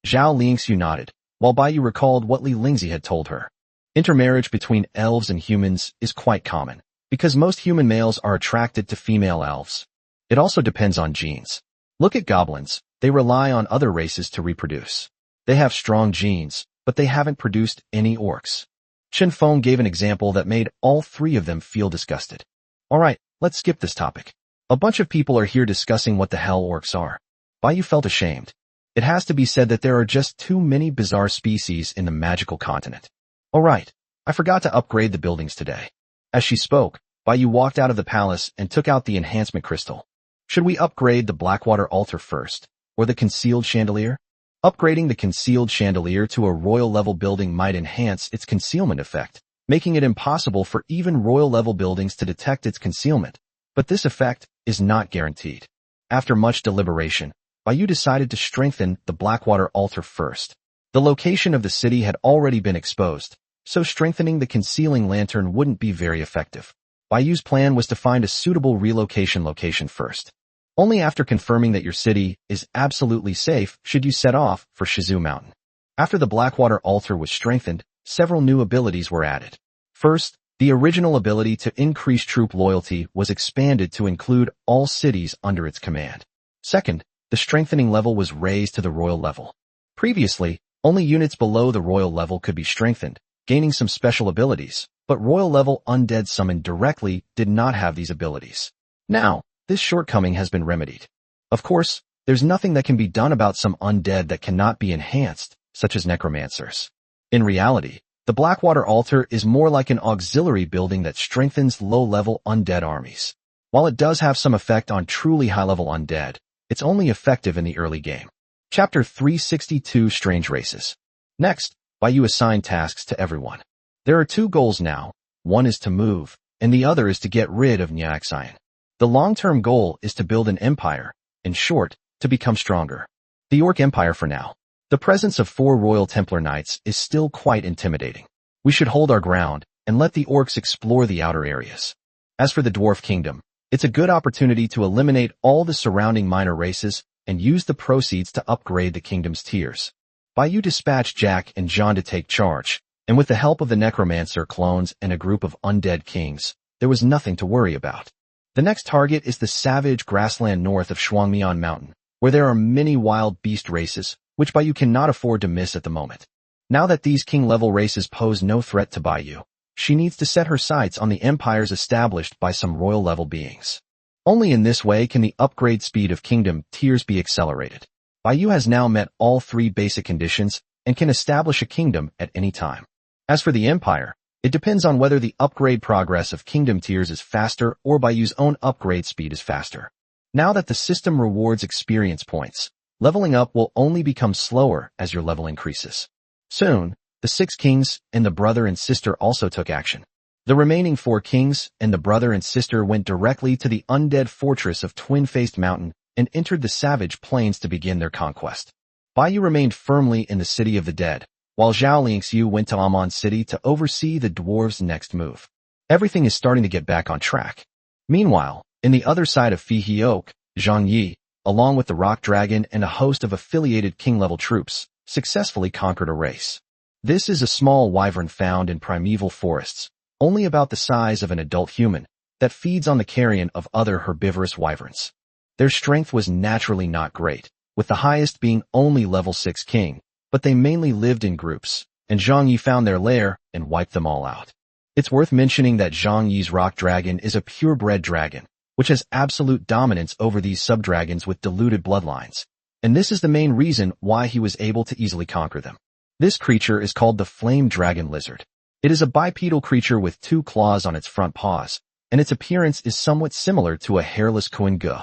Zhao Lingxiu nodded, while Baiyu recalled what Li Lingzi had told her. Intermarriage between elves and humans is quite common, because most human males are attracted to female elves. It also depends on genes. Look at goblins, they rely on other races to reproduce. They have strong genes, but they haven't produced any orcs. Chen Feng gave an example that made all three of them feel disgusted. Alright, let's skip this topic. A bunch of people are here discussing what the hell orcs are. Baiyu felt ashamed. It has to be said that there are just too many bizarre species in the magical continent. Alright, I forgot to upgrade the buildings today. As she spoke, Baiyu walked out of the palace and took out the enhancement crystal. Should we upgrade the Blackwater altar first, or the concealed chandelier? Upgrading the concealed chandelier to a royal-level building might enhance its concealment effect, making it impossible for even royal-level buildings to detect its concealment. But this effect is not guaranteed. After much deliberation, Baiyu decided to strengthen the Blackwater altar first. The location of the city had already been exposed, so strengthening the concealing lantern wouldn't be very effective. Baiyu's plan was to find a suitable relocation location first. Only after confirming that your city is absolutely safe should you set off for Shizu Mountain. After the Blackwater altar was strengthened, several new abilities were added. First, the original ability to increase troop loyalty was expanded to include all cities under its command. Second, the strengthening level was raised to the royal level. Previously, only units below the royal level could be strengthened, gaining some special abilities, but royal level undead summoned directly did not have these abilities. Now, this shortcoming has been remedied. Of course, there's nothing that can be done about some undead that cannot be enhanced, such as necromancers. In reality, the Blackwater altar is more like an auxiliary building that strengthens low-level undead armies. While it does have some effect on truly high-level undead, it's only effective in the early game. Chapter 362 Strange Races. Next, Baiyu assigned tasks to everyone. There are two goals now. One is to move, and the other is to get rid of Nyaxian. The long-term goal is to build an empire, in short, to become stronger. The Orc Empire for now. The presence of 4 Royal Templar Knights is still quite intimidating. We should hold our ground and let the orcs explore the outer areas. As for the Dwarf Kingdom, it's a good opportunity to eliminate all the surrounding minor races and use the proceeds to upgrade the kingdom's tiers. Baiyu dispatched Jack and John to take charge, and with the help of the Necromancer clones and a group of undead kings, there was nothing to worry about. The next target is the savage grassland north of Shuangmian Mountain, where there are many wild beast races, which Baiyu cannot afford to miss at the moment. Now that these king-level races pose no threat to Baiyu, she needs to set her sights on the empires established by some royal-level beings. Only in this way can the upgrade speed of kingdom tiers be accelerated. Baiyu has now met all 3 basic conditions and can establish a kingdom at any time. As for the empire, it depends on whether the upgrade progress of kingdom tiers is faster or Baiyu's own upgrade speed is faster. Now that the system rewards experience points, leveling up will only become slower as your level increases. Soon, the 6 kings and the brother and sister also took action. The remaining 4 kings and the brother and sister went directly to the undead fortress of Twin-Faced Mountain and entered the savage plains to begin their conquest. Baiyu remained firmly in the city of the dead, while Zhao Lingxiu went to Amon City to oversee the dwarves' next move. Everything is starting to get back on track. Meanwhile, in the other side of Fihe Oak, Zhang Yi, along with the Rock Dragon and a host of affiliated king-level troops, successfully conquered a race. This is a small wyvern found in primeval forests, only about the size of an adult human, that feeds on the carrion of other herbivorous wyverns. Their strength was naturally not great, with the highest being only level 6 king, but they mainly lived in groups, and Zhang Yi found their lair and wiped them all out. It's worth mentioning that Zhang Yi's rock dragon is a purebred dragon, which has absolute dominance over these sub-dragons with diluted bloodlines, and this is the main reason why he was able to easily conquer them. This creature is called the Flame Dragon Lizard. It is a bipedal creature with 2 claws on its front paws, and its appearance is somewhat similar to a hairless Kuin-gu.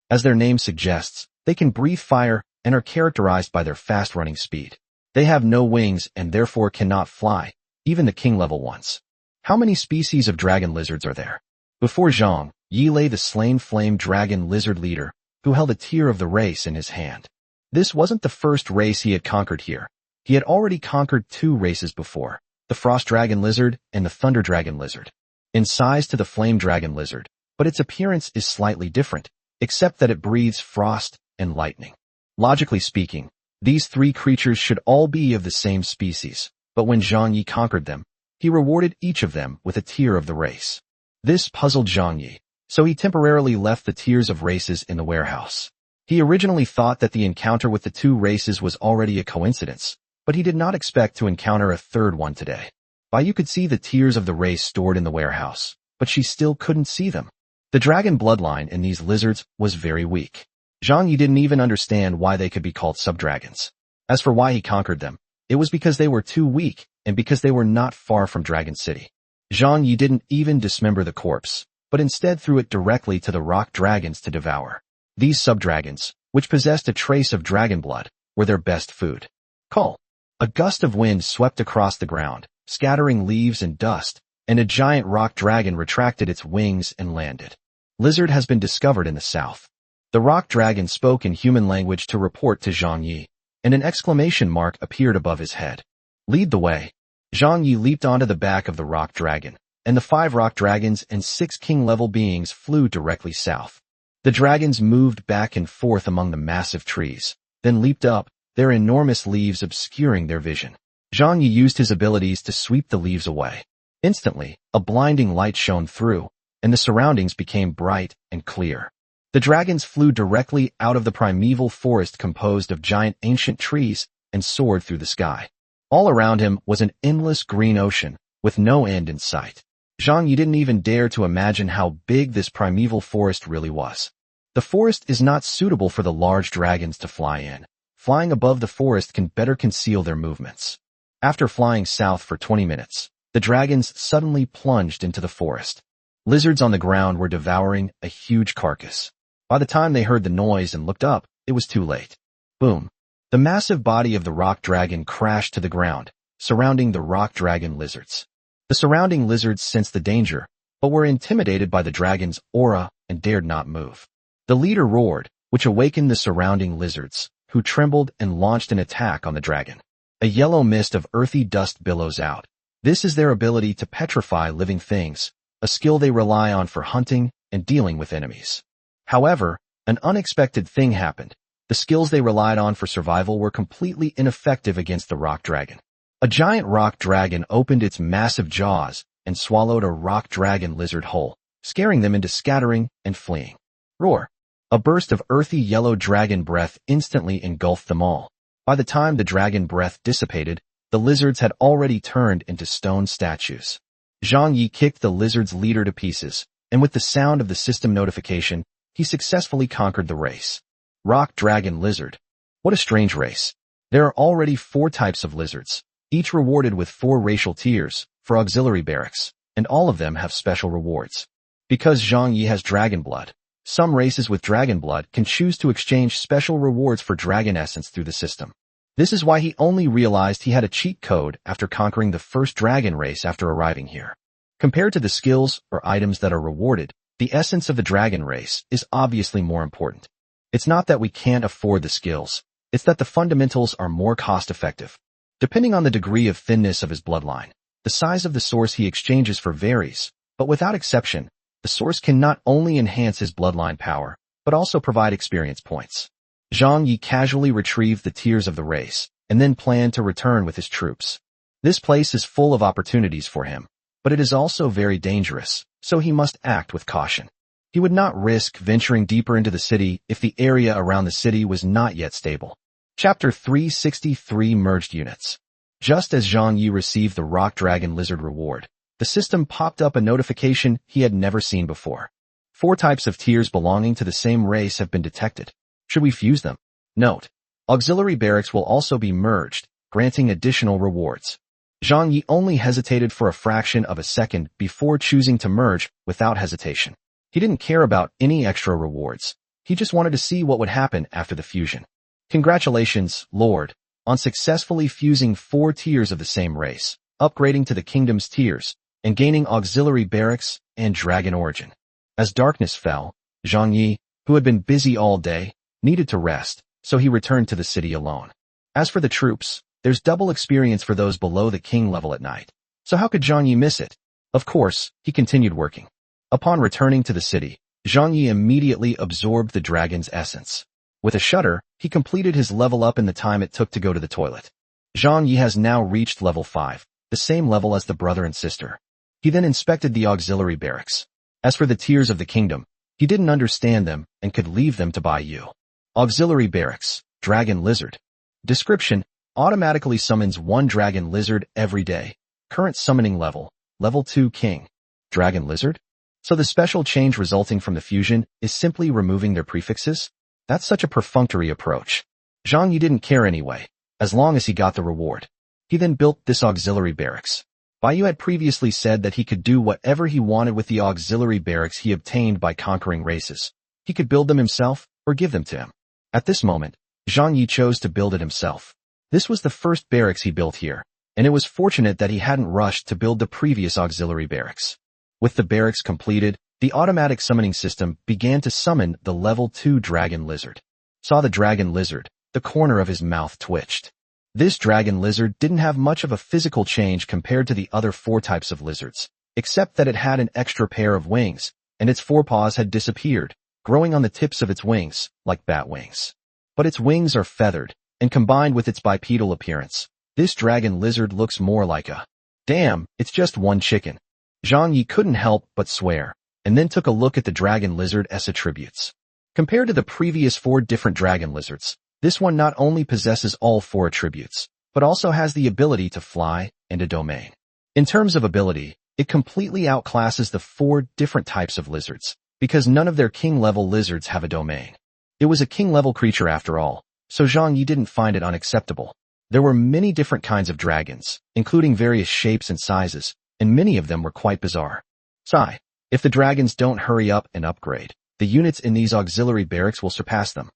As their name suggests, they can breathe fire and are characterized by their fast running speed. They have no wings and therefore cannot fly, even the king-level ones. How many species of dragon lizards are there? Before Zhang Yi lay the slain flame dragon lizard leader, who held a tier of the race in his hand. This wasn't the first race he had conquered here. He had already conquered 2 races before, the frost dragon lizard and the thunder dragon lizard. In size to the flame dragon lizard, but its appearance is slightly different, except that it breathes frost and lightning. Logically speaking, these 3 creatures should all be of the same species, but when Zhang Yi conquered them, he rewarded each of them with a tier of the race. This puzzled Zhang Yi, so he temporarily left the tiers of races in the warehouse. He originally thought that the encounter with the 2 races was already a coincidence, but he did not expect to encounter a 3rd one today. Bai could see the tiers of the race stored in the warehouse, but she still couldn't see them. The dragon bloodline in these lizards was very weak. Zhang Yi didn't even understand why they could be called subdragons. As for why he conquered them, it was because they were too weak and because they were not far from Dragon City. Zhang Yi didn't even dismember the corpse, but instead threw it directly to the rock dragons to devour. These subdragons, which possessed a trace of dragon blood, were their best food. Call. A gust of wind swept across the ground, scattering leaves and dust, and a giant rock dragon retracted its wings and landed. Lizard has been discovered in the south. The rock dragon spoke in human language to report to Zhang Yi, and an exclamation mark appeared above his head. Lead the way. Zhang Yi leaped onto the back of the rock dragon, and the 5 rock dragons and 6 king-level beings flew directly south. The dragons moved back and forth among the massive trees, then leaped up, their enormous leaves obscuring their vision. Zhang Yi used his abilities to sweep the leaves away. Instantly, a blinding light shone through, and the surroundings became bright and clear. The dragons flew directly out of the primeval forest composed of giant ancient trees and soared through the sky. All around him was an endless green ocean, with no end in sight. Zhang Yi didn't even dare to imagine how big this primeval forest really was. The forest is not suitable for the large dragons to fly in. Flying above the forest can better conceal their movements. After flying south for 20 minutes, the dragons suddenly plunged into the forest. Lizards on the ground were devouring a huge carcass. By the time they heard the noise and looked up, it was too late. Boom. The massive body of the rock dragon crashed to the ground, surrounding the rock dragon lizards. The surrounding lizards sensed the danger, but were intimidated by the dragon's aura and dared not move. The leader roared, which awakened the surrounding lizards, who trembled and launched an attack on the dragon. A yellow mist of earthy dust billows out. This is their ability to petrify living things, a skill they rely on for hunting and dealing with enemies. However, an unexpected thing happened. The skills they relied on for survival were completely ineffective against the rock dragon. A giant rock dragon opened its massive jaws and swallowed a rock dragon lizard whole, scaring them into scattering and fleeing. Roar! A burst of earthy yellow dragon breath instantly engulfed them all. By the time the dragon breath dissipated, the lizards had already turned into stone statues. Zhang Yi kicked the lizard's leader to pieces, and with the sound of the system notification, he successfully conquered the race. Rock Dragon Lizard. What a strange race. There are already 4 types of lizards, each rewarded with 4 racial tiers for auxiliary barracks, and all of them have special rewards. Because Zhang Yi has dragon blood, some races with dragon blood can choose to exchange special rewards for dragon essence through the system. This is why he only realized he had a cheat code after conquering the first dragon race after arriving here. Compared to the skills or items that are rewarded, the essence of the dragon race is obviously more important. It's not that we can't afford the skills, it's that the fundamentals are more cost-effective. Depending on the degree of thinness of his bloodline, the size of the source he exchanges for varies, but without exception, the source can not only enhance his bloodline power, but also provide experience points. Zhang Yi casually retrieved the tiers of the race, and then planned to return with his troops. This place is full of opportunities for him, but it is also very dangerous, so he must act with caution. He would not risk venturing deeper into the city if the area around the city was not yet stable. Chapter 363 Merged Units. Just as Zhang Yi received the Rock Dragon Lizard reward, the system popped up a notification he had never seen before. 4 types of tiers belonging to the same race have been detected. Should we fuse them? Note: auxiliary barracks will also be merged, granting additional rewards. Zhang Yi only hesitated for a fraction of a second before choosing to merge without hesitation. He didn't care about any extra rewards. He just wanted to see what would happen after the fusion. Congratulations, Lord, on successfully fusing 4 tiers of the same race, upgrading to the kingdom's tiers, and gaining auxiliary barracks and dragon origin. As darkness fell, Zhang Yi, who had been busy all day, needed to rest, so he returned to the city alone. As for the troops, there's double experience for those below the king level at night. So how could Zhang Yi miss it? Of course, he continued working. Upon returning to the city, Zhang Yi immediately absorbed the dragon's essence. With a shudder, he completed his level up in the time it took to go to the toilet. Zhang Yi has now reached level 5, the same level as the brother and sister. He then inspected the auxiliary barracks. As for the tiers of the kingdom, he didn't understand them and could leave them to Bai Yu. Auxiliary barracks, dragon lizard. Description: automatically summons 1 dragon lizard every day. Current summoning level, level 2 king. Dragon lizard? So the special change resulting from the fusion is simply removing their prefixes? That's such a perfunctory approach. Zhang Yi didn't care anyway, as long as he got the reward. He then built this auxiliary barracks. Bai Yu had previously said that he could do whatever he wanted with the auxiliary barracks he obtained by conquering races. He could build them himself or give them to him. At this moment, Zhang Yi chose to build it himself. This was the first barracks he built here, and it was fortunate that he hadn't rushed to build the previous auxiliary barracks. With the barracks completed, the automatic summoning system began to summon the level 2 dragon lizard. Saw the dragon lizard, the corner of his mouth twitched. This dragon lizard didn't have much of a physical change compared to the other 4 types of lizards, except that it had an extra pair of wings, and its forepaws had disappeared, growing on the tips of its wings, like bat wings. But its wings are feathered, and combined with its bipedal appearance, this dragon lizard looks more like a... Damn, it's just one chicken. Zhang Yi couldn't help but swear, and then took a look at the dragon lizard's attributes. Compared to the previous 4 different dragon lizards, this one not only possesses all 4 attributes, but also has the ability to fly and a domain. In terms of ability, it completely outclasses the 4 different types of lizards, because none of their king-level lizards have a domain. It was a king-level creature after all, so Zhang Yi didn't find it unacceptable. There were many different kinds of dragons, including various shapes and sizes, and many of them were quite bizarre. Sigh, if the dragons don't hurry up and upgrade, the units in these auxiliary barracks will surpass them.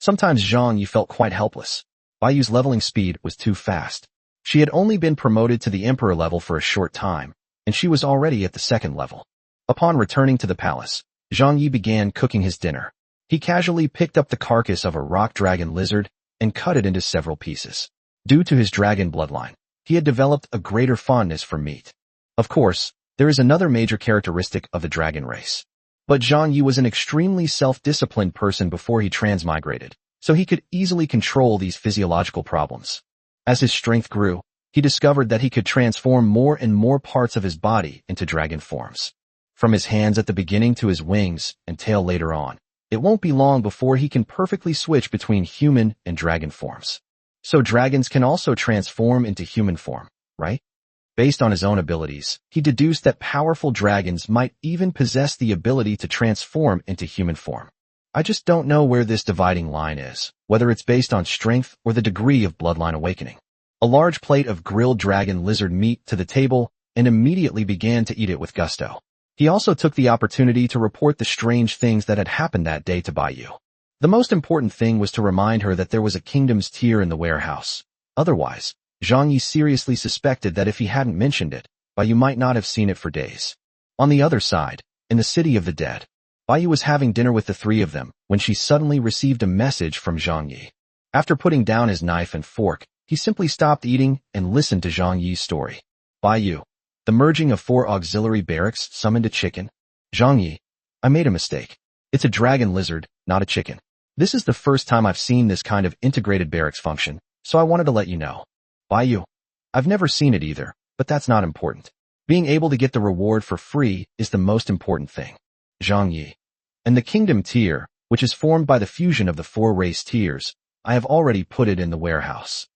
Sometimes Zhang Yi felt quite helpless. Bai Yu's leveling speed was too fast. She had only been promoted to the emperor level for a short time, and she was already at the 2nd level. Upon returning to the palace, Zhang Yi began cooking his dinner. He casually picked up the carcass of a rock dragon lizard and cut it into several pieces. Due to his dragon bloodline, he had developed a greater fondness for meat. Of course, there is another major characteristic of the dragon race. But Zhang Yi was an extremely self-disciplined person before he transmigrated, so he could easily control these physiological problems. As his strength grew, he discovered that he could transform more and more parts of his body into dragon forms. From his hands at the beginning to his wings and tail later on, it won't be long before he can perfectly switch between human and dragon forms. So dragons can also transform into human form, right? Based on his own abilities, he deduced that powerful dragons might even possess the ability to transform into human form. I just don't know where this dividing line is, whether it's based on strength or the degree of bloodline awakening. A large plate of grilled dragon lizard meat to the table and immediately began to eat it with gusto. He also took the opportunity to report the strange things that had happened that day to Bai Yu. The most important thing was to remind her that there was a kingdom's tier in the warehouse. Otherwise, Zhang Yi seriously suspected that if he hadn't mentioned it, Bai Yu might not have seen it for days. On the other side, in the city of the dead, Bai Yu was having dinner with the 3 of them when she suddenly received a message from Zhang Yi. After putting down his knife and fork, he simply stopped eating and listened to Zhang Yi's story. Bai Yu, the merging of 4 auxiliary barracks summoned a chicken. Zhang Yi, I made a mistake. It's a dragon lizard, not a chicken. This is the first time I've seen this kind of integrated barracks function, so I wanted to let you know. Bai Yu, I've never seen it either, but that's not important. Being able to get the reward for free is the most important thing. Zhang Yi, and the kingdom tier, which is formed by the fusion of the 4 race tiers, I have already put it in the warehouse.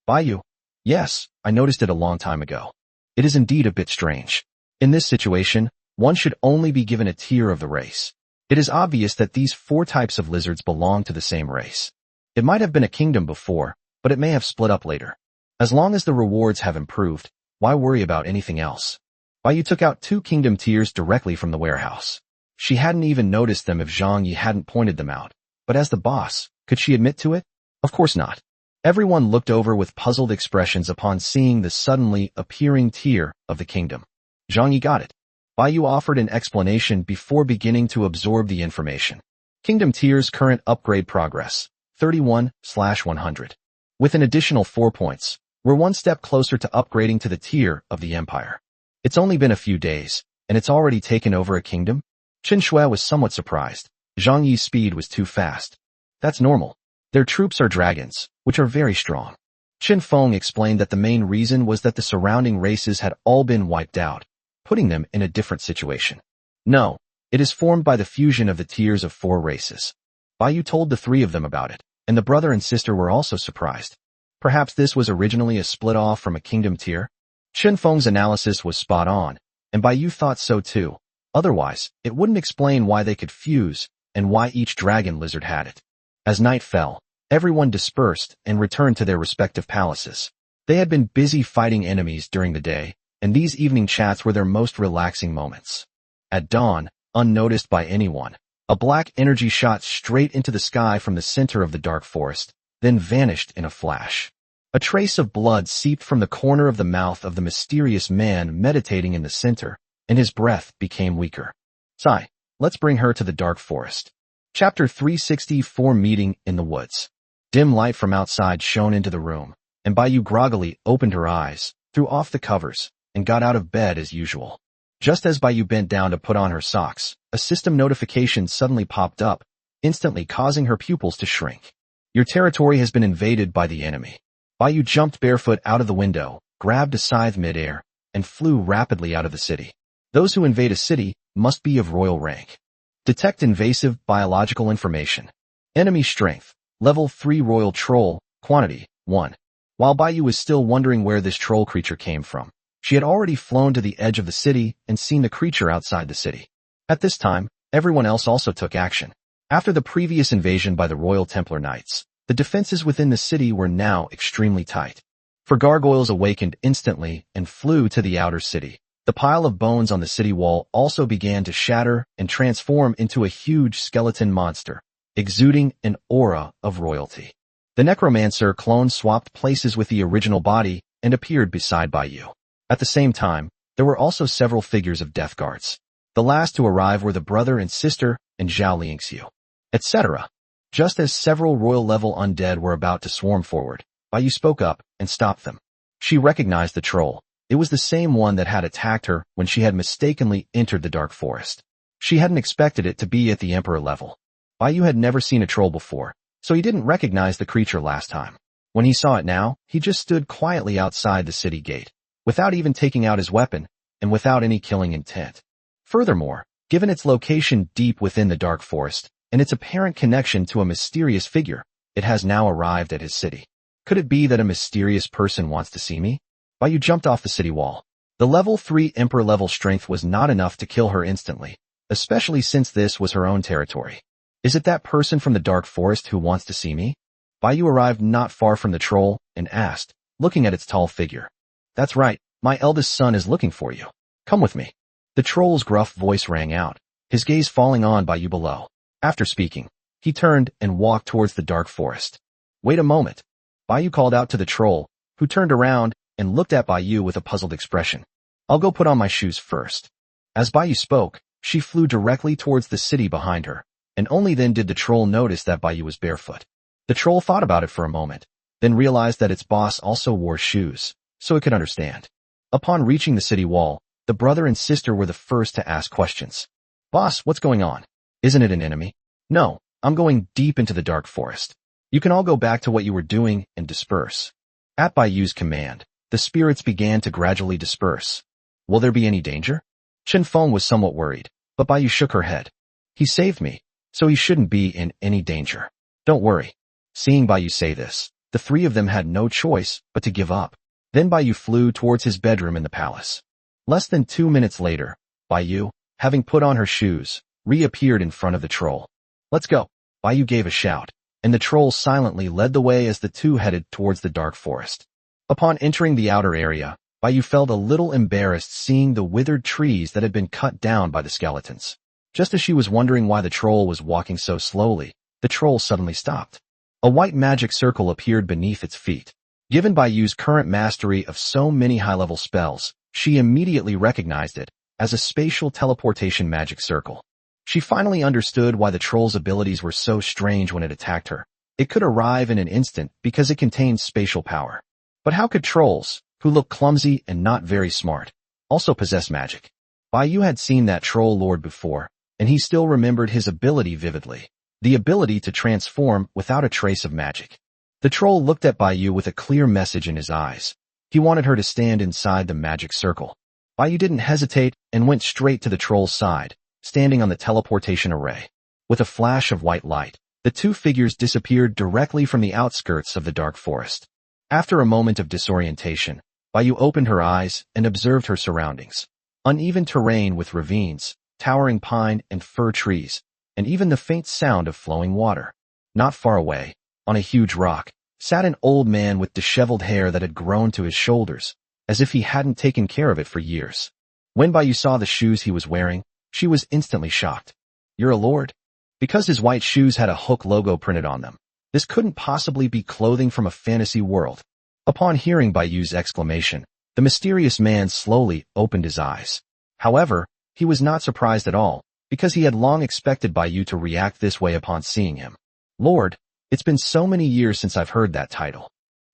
Bai Yu, yes, I noticed it a long time ago. It is indeed a bit strange. In this situation, one should only be given a tier of the race. It is obvious that these 4 types of lizards belong to the same race. It might have been a kingdom before, but it may have split up later. As long as the rewards have improved, Why worry about anything else? Bai Yu took out 2 kingdom tears directly from the warehouse. She hadn't even noticed them if Zhang Yi hadn't pointed them out. But as the boss, could she admit to it? Of course not. Everyone looked over with puzzled expressions upon seeing the suddenly appearing tear of the kingdom. Zhang Yi got it. Bai Yu offered an explanation before beginning to absorb the information. Kingdom Tears current upgrade progress, 31/100. With an additional 4 points, we're one step closer to upgrading to the tier of the Empire. It's only been a few days, and it's already taken over a kingdom? Qin Shui was somewhat surprised. Zhang Yi's speed was too fast. That's normal. Their troops are dragons, which are very strong. Qin Feng explained that the main reason was that the surrounding races had all been wiped out, putting them in a different situation. No, it is formed by the fusion of the tiers of 4 races. Bai Yu told the 3 of them about it, and the brother and sister were also surprised. Perhaps this was originally a split off from a kingdom tier? Qin Feng's analysis was spot on, and Bai Yu thought so too. Otherwise, it wouldn't explain why they could fuse and why each dragon lizard had it. As night fell, everyone dispersed and returned to their respective palaces. They had been busy fighting enemies during the day, and these evening chats were their most relaxing moments. At dawn, unnoticed by anyone, a black energy shot straight into the sky from the center of the dark forest, then vanished in a flash. A trace of blood seeped from the corner of the mouth of the mysterious man meditating in the center, and his breath became weaker. Sigh, let's bring her to the dark forest. Chapter 364 Meeting in the Woods. Dim light from outside shone into the room, and Bai Yu groggily opened her eyes, threw off the covers, and got out of bed as usual. Just as Bai Yu bent down to put on her socks, a system notification suddenly popped up, instantly causing her pupils to shrink. Your territory has been invaded by the enemy. Bai Yu jumped barefoot out of the window, grabbed a scythe midair, and flew rapidly out of the city. Those who invade a city must be of royal rank. Detect invasive biological information. Enemy strength, level 3 royal troll, quantity, 1. While Bai Yu was still wondering where this troll creature came from, she had already flown to the edge of the city and seen the creature outside the city. At this time, everyone else also took action. After the previous invasion by the Royal Templar Knights, the defenses within the city were now extremely tight. For gargoyles awakened instantly and flew to the outer city. The pile of bones on the city wall also began to shatter and transform into a huge skeleton monster, exuding an aura of royalty. The necromancer clone swapped places with the original body and appeared beside Bai Yu. At the same time, there were also several figures of death guards. The last to arrive were the brother and sister and Zhao Lingxiu, etc. Just as several royal-level undead were about to swarm forward, Bai Yu spoke up and stopped them. She recognized the troll. It was the same one that had attacked her when she had mistakenly entered the dark forest. She hadn't expected it to be at the emperor level. Bai Yu had never seen a troll before, so he didn't recognize the creature last time. When he saw it now, he just stood quietly outside the city gate, without even taking out his weapon, and without any killing intent. Furthermore, given its location deep within the dark forest, and its apparent connection to a mysterious figure, it has now arrived at his city. Could it be that a mysterious person wants to see me? Bai Yu jumped off the city wall. The level 3 emperor level strength was not enough to kill her instantly, especially since this was her own territory. Is it that person from the dark forest who wants to see me? Bai Yu arrived not far from the troll and asked, looking at its tall figure. That's right, my eldest son is looking for you. Come with me. The troll's gruff voice rang out, his gaze falling on Bai Yu below. After speaking, he turned and walked towards the dark forest. Wait a moment. Bai Yu called out to the troll, who turned around and looked at Bai Yu with a puzzled expression. I'll go put on my shoes first. As Bai Yu spoke, she flew directly towards the city behind her, and only then did the troll notice that Bai Yu was barefoot. The troll thought about it for a moment, then realized that its boss also wore shoes, so it could understand. Upon reaching the city wall, the brother and sister were the first to ask questions. Boss, what's going on? Isn't it an enemy? No, I'm going deep into the dark forest. You can all go back to what you were doing and disperse. At Bai Yu's command, the spirits began to gradually disperse. Will there be any danger? Qin Feng was somewhat worried, but Bai Yu shook her head. He saved me, so he shouldn't be in any danger. Don't worry. Seeing Bai Yu say this, the 3 of them had no choice but to give up. Then Bai Yu flew towards his bedroom in the palace. Less than 2 minutes later, Bai Yu, having put on her shoes, reappeared in front of the troll. Let's go. Bai Yu gave a shout, and the troll silently led the way as the two headed towards the dark forest. Upon entering the outer area, Bai felt a little embarrassed seeing the withered trees that had been cut down by the skeletons. Just as she was wondering why the troll was walking so slowly, the troll suddenly stopped. A white magic circle appeared beneath its feet. Given Bai's current mastery of so many high-level spells, she immediately recognized it as a spatial teleportation magic circle. She finally understood why the troll's abilities were so strange when it attacked her. It could arrive in an instant because it contained spatial power. But how could trolls, who look clumsy and not very smart, also possess magic? Bai had seen that troll lord before, and he still remembered his ability vividly, the ability to transform without a trace of magic. The troll looked at Bai with a clear message in his eyes. He wanted her to stand inside the magic circle. Bai didn't hesitate and went straight to the troll's side, standing on the teleportation array. With a flash of white light, the two figures disappeared directly from the outskirts of the dark forest. After a moment of disorientation, Bai opened her eyes and observed her surroundings. Uneven terrain with ravines, towering pine and fir trees, and even the faint sound of flowing water. Not far away, on a huge rock, sat an old man with disheveled hair that had grown to his shoulders, as if he hadn't taken care of it for years. When Bai saw the shoes he was wearing, she was instantly shocked. "You're a lord?" Because his white shoes had a Hook logo printed on them, this couldn't possibly be clothing from a fantasy world. Upon hearing Bai's exclamation, the mysterious man slowly opened his eyes. However, he was not surprised at all, because he had long expected Bai to react this way upon seeing him. "Lord, it's been so many years since I've heard that title."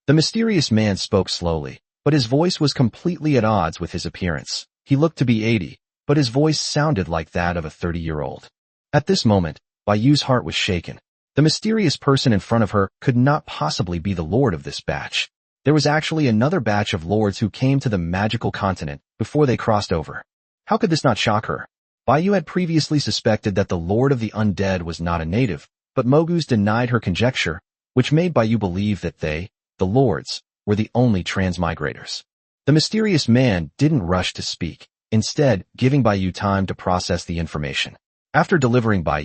The mysterious man spoke slowly, but his voice was completely at odds with his appearance. He looked to be 80, but his voice sounded like that of a 30-year-old. At this moment, Bai's heart was shaken. The mysterious person in front of her could not possibly be the lord of this batch. There was actually another batch of lords who came to the magical continent before they crossed over. How could this not shock her? Bai had previously suspected that the lord of the undead was not a native, but Mogu's denied her conjecture, which made Bai believe that they, the lords, were the only transmigrators. The mysterious man didn't rush to speak, instead giving Bai time to process the information. After delivering Bai,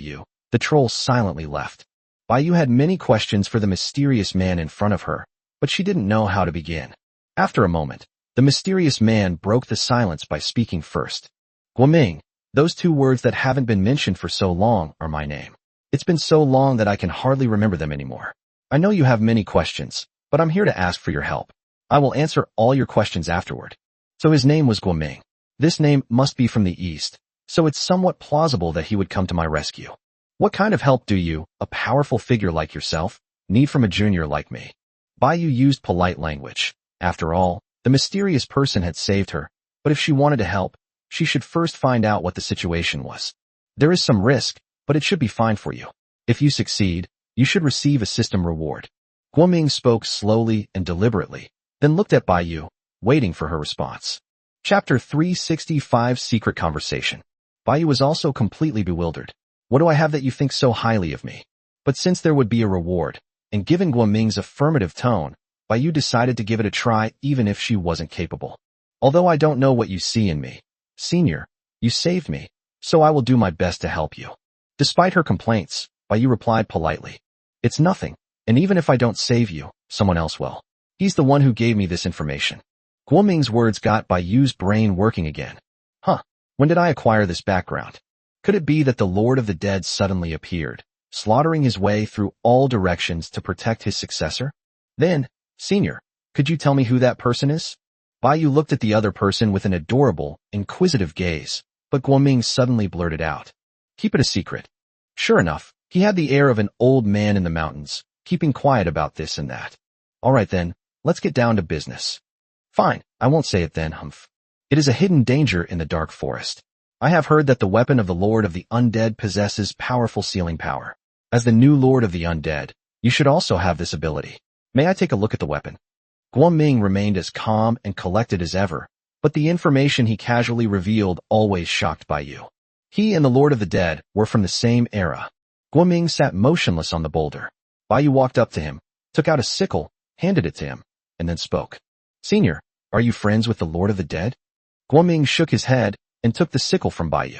the troll silently left. Bai had many questions for the mysterious man in front of her, but she didn't know how to begin. After a moment, the mysterious man broke the silence by speaking first. "Guoming, those two words that haven't been mentioned for so long are my name. It's been so long that I can hardly remember them anymore. I know you have many questions, but I'm here to ask for your help. I will answer all your questions afterward." So his name was Guoming. This name must be from the east, so it's somewhat plausible that he would come to my rescue. "What kind of help do you, a powerful figure like yourself, need from a junior like me?" Bai used polite language. After all, the mysterious person had saved her, but if she wanted to help, she should first find out what the situation was. "There is some risk, but it should be fine for you. If you succeed, you should receive a system reward." Guoming spoke slowly and deliberately, then looked at Bai, waiting for her response. Chapter 365 Secret Conversation. Bai was also completely bewildered. "What do I have that you think so highly of me?" But since there would be a reward, and given Guoming's affirmative tone, Bai decided to give it a try even if she wasn't capable. "Although I don't know what you see in me, Senior, you saved me, so I will do my best to help you." Despite her complaints, Bai replied politely, "It's nothing, and even if I don't save you, someone else will. He's the one who gave me this information." Guoming's words got Bai's brain working again. When did I acquire this background? Could it be that the Lord of the Dead suddenly appeared, slaughtering his way through all directions to protect his successor? Then, "Senior, could you tell me who that person is?" Bai looked at the other person with an adorable, inquisitive gaze, but Guoming suddenly blurted out, "Keep it a secret." Sure enough, he had the air of an old man in the mountains, keeping quiet about this and that. "All right then, let's get down to business." "Fine, I won't say it then, humph. It is a hidden danger in the dark forest. I have heard that the weapon of the Lord of the Undead possesses powerful sealing power. As the new Lord of the Undead, you should also have this ability. May I take a look at the weapon?" Guoming remained as calm and collected as ever, but the information he casually revealed always shocked Bai. He and the Lord of the Dead were from the same era. Guoming sat motionless on the boulder. Bai walked up to him, took out a sickle, handed it to him, and then spoke. "Senior, are you friends with the Lord of the Dead?" Guoming shook his head and took the sickle from Bai.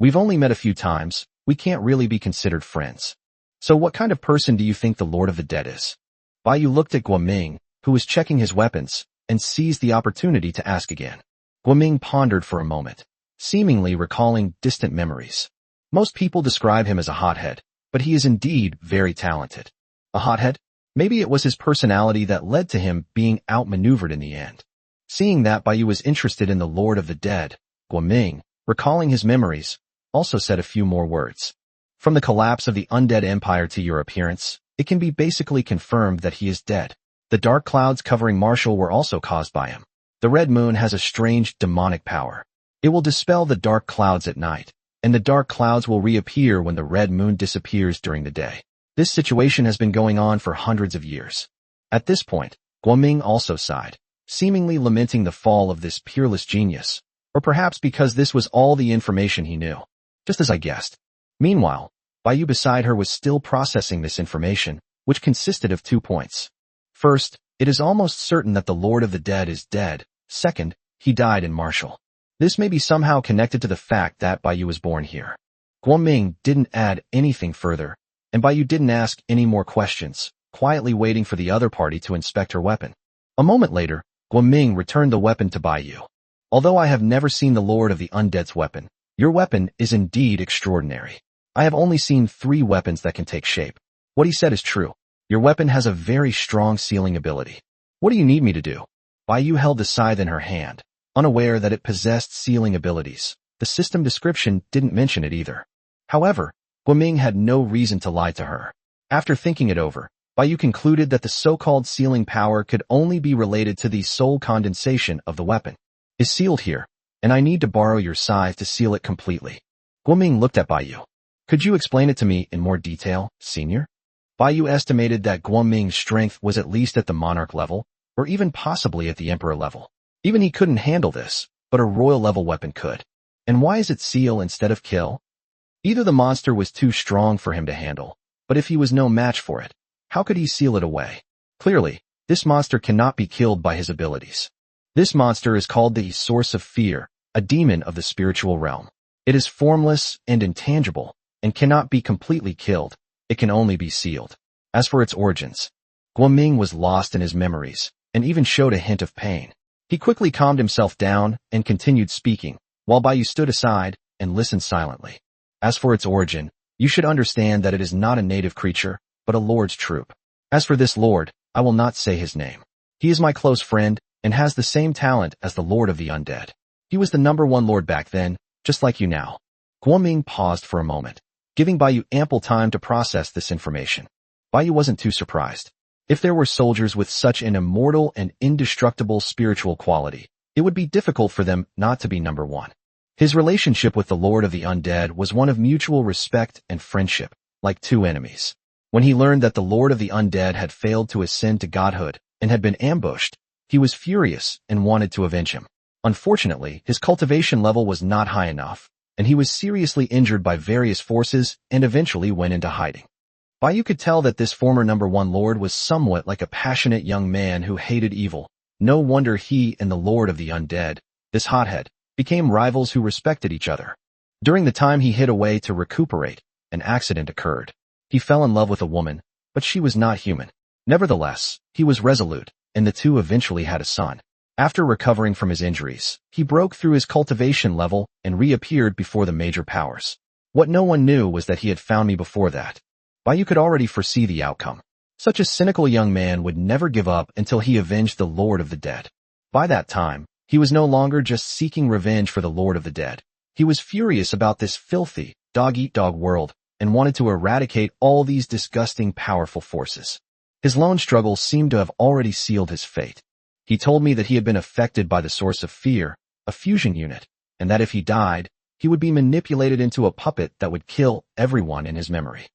"We've only met a few times, we can't really be considered friends." "So what kind of person do you think the Lord of the Dead is?" Bai looked at Guoming, who was checking his weapons, and seized the opportunity to ask again. Guoming pondered for a moment, seemingly recalling distant memories. Most people describe him as a hothead, but he is indeed very talented. A hothead? Maybe it was his personality that led to him being outmaneuvered in the end. Seeing that Baiyu was interested in the Lord of the Dead, Guoming, recalling his memories, also said a few more words. From the collapse of the undead empire to your appearance, it can be basically confirmed that he is dead. The dark clouds covering Marshall were also caused by him. The red moon has a strange demonic power. It will dispel the dark clouds at night, and the dark clouds will reappear when the red moon disappears during the day. This situation has been going on for hundreds of years. At this point, Guoming also sighed, seemingly lamenting the fall of this peerless genius, or perhaps because this was all the information he knew. Just as I guessed. Meanwhile, Baiyu beside her was still processing this information, which consisted of 2 points. First, it is almost certain that the Lord of the Dead is dead. Second, he died in Marshall. This may be somehow connected to the fact that Baiyu was born here. Guoming didn't add anything further, and Baiyu didn't ask any more questions, quietly waiting for the other party to inspect her weapon. A moment later, Guoming returned the weapon to Baiyu. Although I have never seen the Lord of the Undead's weapon, your weapon is indeed extraordinary. I have only seen 3 weapons that can take shape. What he said is true. Your weapon has a very strong sealing ability. What do you need me to do? Baiyu held the scythe in her hand, unaware that it possessed sealing abilities. The system description didn't mention it either. However, Guoming had no reason to lie to her. After thinking it over, Baiyu concluded that the so-called sealing power could only be related to the soul condensation of the weapon. Is sealed here, and I need to borrow your scythe to seal it completely. Guoming looked at Baiyu. Could you explain it to me in more detail, senior? Baiyu estimated that Guoming's strength was at least at the monarch level, or even possibly at the emperor level. Even he couldn't handle this, but a royal level weapon could. And why is it seal instead of kill? Either the monster was too strong for him to handle, but if he was no match for it, how could he seal it away? Clearly, this monster cannot be killed by his abilities. This monster is called the Source of Fear, a demon of the spiritual realm. It is formless and intangible, and cannot be completely killed. It can only be sealed. As for its origins, Guoming was lost in his memories, and even showed a hint of pain. He quickly calmed himself down and continued speaking, while Baiyu stood aside and listened silently. As for its origin, you should understand that it is not a native creature, but a lord's troop. As for this lord, I will not say his name. He is my close friend, and has the same talent as the Lord of the Undead. He was the #1 lord back then, just like you now. Guoming paused for a moment, giving Baiyu ample time to process this information. Baiyu wasn't too surprised. If there were soldiers with such an immortal and indestructible spiritual quality, it would be difficult for them not to be #1. His relationship with the Lord of the Undead was one of mutual respect and friendship, like 2 enemies. When he learned that the Lord of the Undead had failed to ascend to godhood and had been ambushed, he was furious and wanted to avenge him. Unfortunately, his cultivation level was not high enough, and he was seriously injured by various forces and eventually went into hiding. Baiyu could tell that this former #1 lord was somewhat like a passionate young man who hated evil. No wonder he and the Lord of the Undead, this hothead, became rivals who respected each other. During the time he hid away to recuperate, an accident occurred. He fell in love with a woman, but she was not human. Nevertheless, he was resolute, and the 2 eventually had a son. After recovering from his injuries, he broke through his cultivation level and reappeared before the major powers. What no one knew was that he had found me before that. Baiyu could already foresee the outcome. Such a cynical young man would never give up until he avenged the Lord of the Dead. By that time, he was no longer just seeking revenge for the Lord of the Dead. He was furious about this filthy, dog-eat-dog world and wanted to eradicate all these disgusting, powerful forces. His lone struggle seemed to have already sealed his fate. He told me that he had been affected by the Source of Fear, a fusion unit, and that if he died, he would be manipulated into a puppet that would kill everyone in his memory.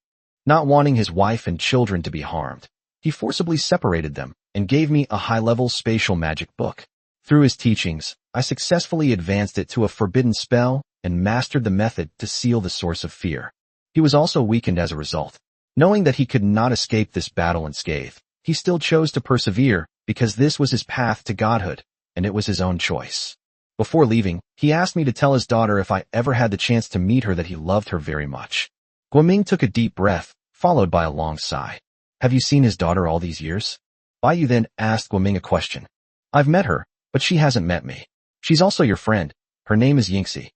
Not wanting his wife and children to be harmed, he forcibly separated them and gave me a high-level spatial magic book. Through his teachings, I successfully advanced it to a forbidden spell and mastered the method to seal the Source of Fear. He was also weakened as a result. Knowing that he could not escape this battle unscathed, he still chose to persevere because this was his path to godhood, and it was his own choice. Before leaving, he asked me to tell his daughter if I ever had the chance to meet her that he loved her very much. Guoming took a deep breath, followed by a long sigh. Have you seen his daughter all these years? Baiyu then asked Guoming a question. I've met her, but she hasn't met me. She's also your friend. Her name is Yingxi.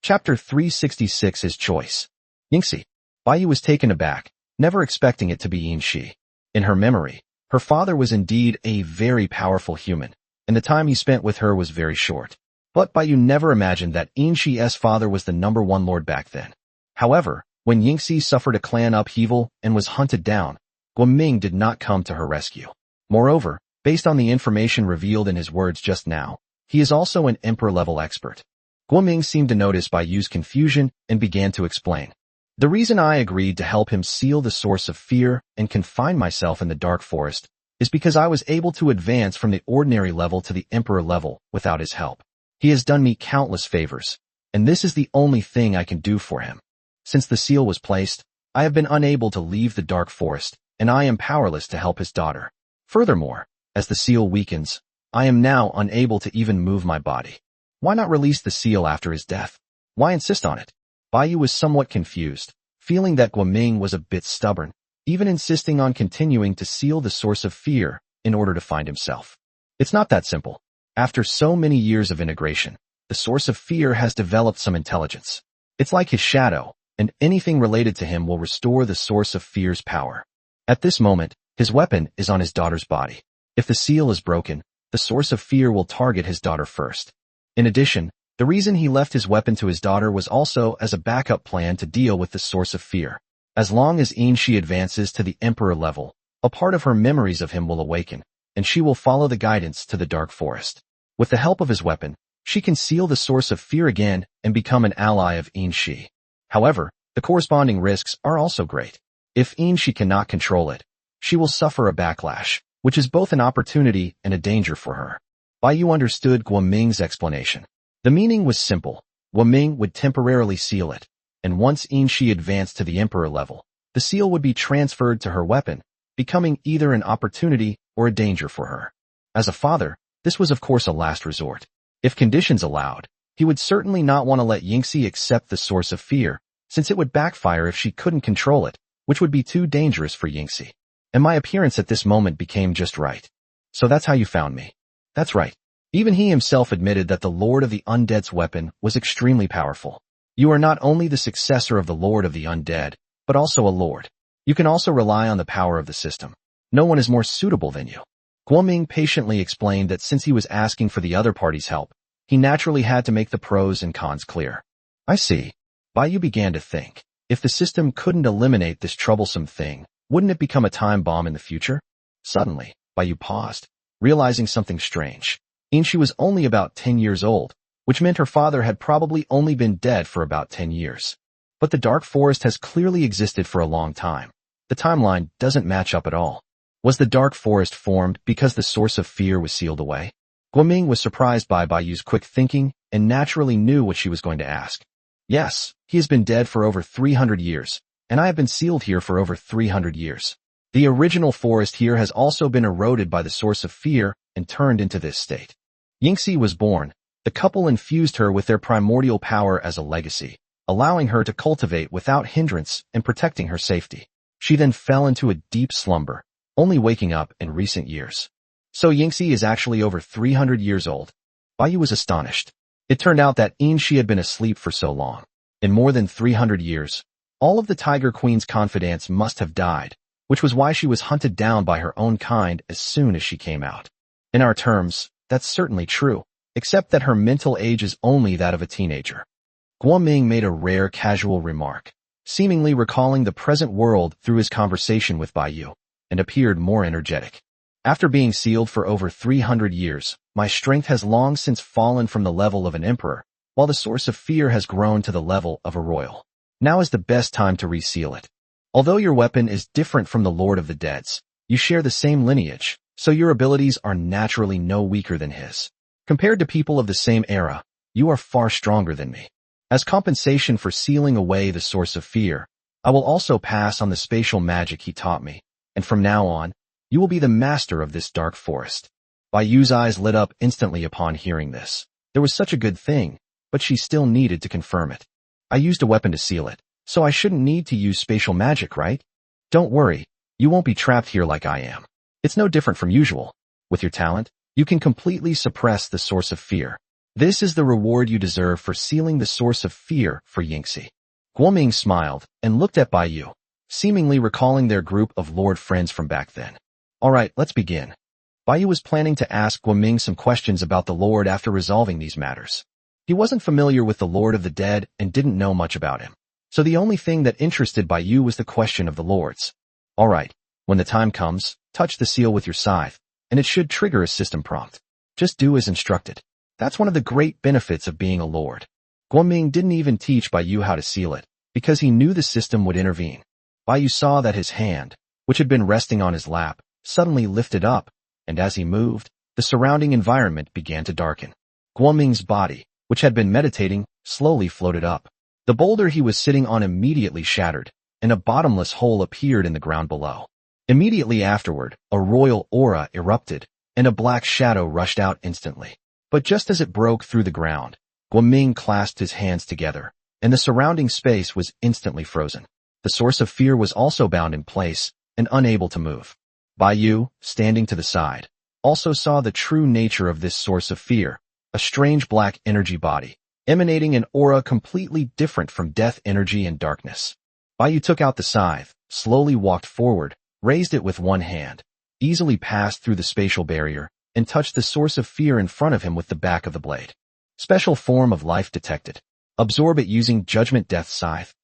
Chapter 366 His Choice. Yingxi. Baiyu was taken aback, never expecting it to be Yinshi. In her memory, her father was indeed a very powerful human, and the time he spent with her was very short. But Baiyu never imagined that Yinshi's father was the #1 lord back then. However, when Yingxi suffered a clan upheaval and was hunted down, Guoming did not come to her rescue. Moreover, based on the information revealed in his words just now, he is also an emperor-level expert. Guoming seemed to notice Baiyu's confusion and began to explain. The reason I agreed to help him seal the source of fear and confine myself in the dark forest is because I was able to advance from the ordinary level to the emperor level without his help. He has done me countless favors, and this is the only thing I can do for him. Since the seal was placed, I have been unable to leave the dark forest, and I am powerless to help his daughter. Furthermore, as the seal weakens, I am now unable to even move my body. Why not release the seal after his death? Why insist on it? Baiyu was somewhat confused, feeling that Guoming was a bit stubborn, even insisting on continuing to seal the source of fear in order to find himself. It's not that simple. After so many years of integration, the source of fear has developed some intelligence. It's like his shadow, and anything related to him will restore the source of fear's power. At this moment, his weapon is on his daughter's body. If the seal is broken, the source of fear will target his daughter first. In addition, the reason he left his weapon to his daughter was also as a backup plan to deal with the source of fear. As long as Yinshi advances to the emperor level, a part of her memories of him will awaken, and she will follow the guidance to the dark forest. With the help of his weapon, she can seal the source of fear again and become an ally of Yinshi. However, the corresponding risks are also great. If Yinshi cannot control it, she will suffer a backlash, which is both an opportunity and a danger for her. Baiyu understood Guoming's explanation. The meaning was simple. Guoming would temporarily seal it, and once Yinshi advanced to the emperor level, the seal would be transferred to her weapon, becoming either an opportunity or a danger for her. As a father, this was of course a last resort. If conditions allowed, he would certainly not want to let Yingxi accept the source of fear, since it would backfire if she couldn't control it, which would be too dangerous for Yingxi. And my appearance at this moment became just right. So that's how you found me. That's right. Even he himself admitted that the Lord of the Undead's weapon was extremely powerful. You are not only the successor of the Lord of the Undead, but also a Lord. You can also rely on the power of the system. No one is more suitable than you. Guoming patiently explained that since he was asking for the other party's help, he naturally had to make the pros and cons clear. I see. Baiyu began to think. If the system couldn't eliminate this troublesome thing, wouldn't it become a time bomb in the future? Suddenly, Baiyu paused, realizing something strange. Yinshi was only about 10 years old, which meant her father had probably only been dead for about 10 years. But the dark forest has clearly existed for a long time. The timeline doesn't match up at all. Was the dark forest formed because the source of fear was sealed away? Guoming was surprised by Baiyu's quick thinking and naturally knew what she was going to ask. Yes, he has been dead for over 300 years, and I have been sealed here for over 300 years. The original forest here has also been eroded by the source of fear and turned into this state. Yingxi was born. The couple infused her with their primordial power as a legacy, allowing her to cultivate without hindrance and protecting her safety. She then fell into a deep slumber, only waking up in recent years. So Yingxi is actually over 300 years old. Baiyu was astonished. It turned out that Yinshi had been asleep for so long. In more than 300 years, all of the Tiger Queen's confidants must have died, which was why she was hunted down by her own kind as soon as she came out. In our terms, that's certainly true, except that her mental age is only that of a teenager. Guoming made a rare casual remark, seemingly recalling the present world through his conversation with Baiyu, and appeared more energetic. After being sealed for over 300 years, my strength has long since fallen from the level of an emperor, while the source of fear has grown to the level of a royal. Now is the best time to reseal it. Although your weapon is different from the Lord of the Dead's, you share the same lineage, so your abilities are naturally no weaker than his. Compared to people of the same era, you are far stronger than me. As compensation for sealing away the source of fear, I will also pass on the spatial magic he taught me, and from now on, you will be the master of this dark forest. Baiyu's eyes lit up instantly upon hearing this. There was such a good thing, but she still needed to confirm it. I used a weapon to seal it, so I shouldn't need to use spatial magic, right? Don't worry, you won't be trapped here like I am. It's no different from usual. With your talent, You can completely suppress the source of fear. This is the reward you deserve for sealing the source of fear for Yingxi. Guoming smiled and looked at Bai Yu, seemingly recalling their group of Lord friends from back then. Alright, let's begin. Bai Yu was planning to ask Guoming some questions about the Lord after resolving these matters. He wasn't familiar with the Lord of the Dead and didn't know much about him. So the only thing that interested Bai Yu was the question of the Lords. Alright, when the time comes, touch the seal with your scythe, and it should trigger a system prompt. Just do as instructed. That's one of the great benefits of being a Lord. Guoming didn't even teach Bai Yu how to seal it, because he knew the system would intervene. Bai Yu saw that his hand, which had been resting on his lap, suddenly lifted up, and as he moved, the surrounding environment began to darken. Guoming's body, which had been meditating, slowly floated up. The boulder he was sitting on immediately shattered, and a bottomless hole appeared in the ground below. Immediately afterward, a royal aura erupted, and a black shadow rushed out instantly. But just as it broke through the ground, Guoming clasped his hands together, and the surrounding space was instantly frozen. The source of fear was also bound in place and unable to move. Bai Yu, standing to the side, also saw the true nature of this source of fear, a strange black energy body, emanating an aura completely different from death energy and darkness. Bai Yu took out the scythe, slowly walked forward, raised it with one hand, easily passed through the spatial barrier, and touched the source of fear in front of him with the back of the blade. Special form of life detected. Absorb it using Judgment Death Scythe.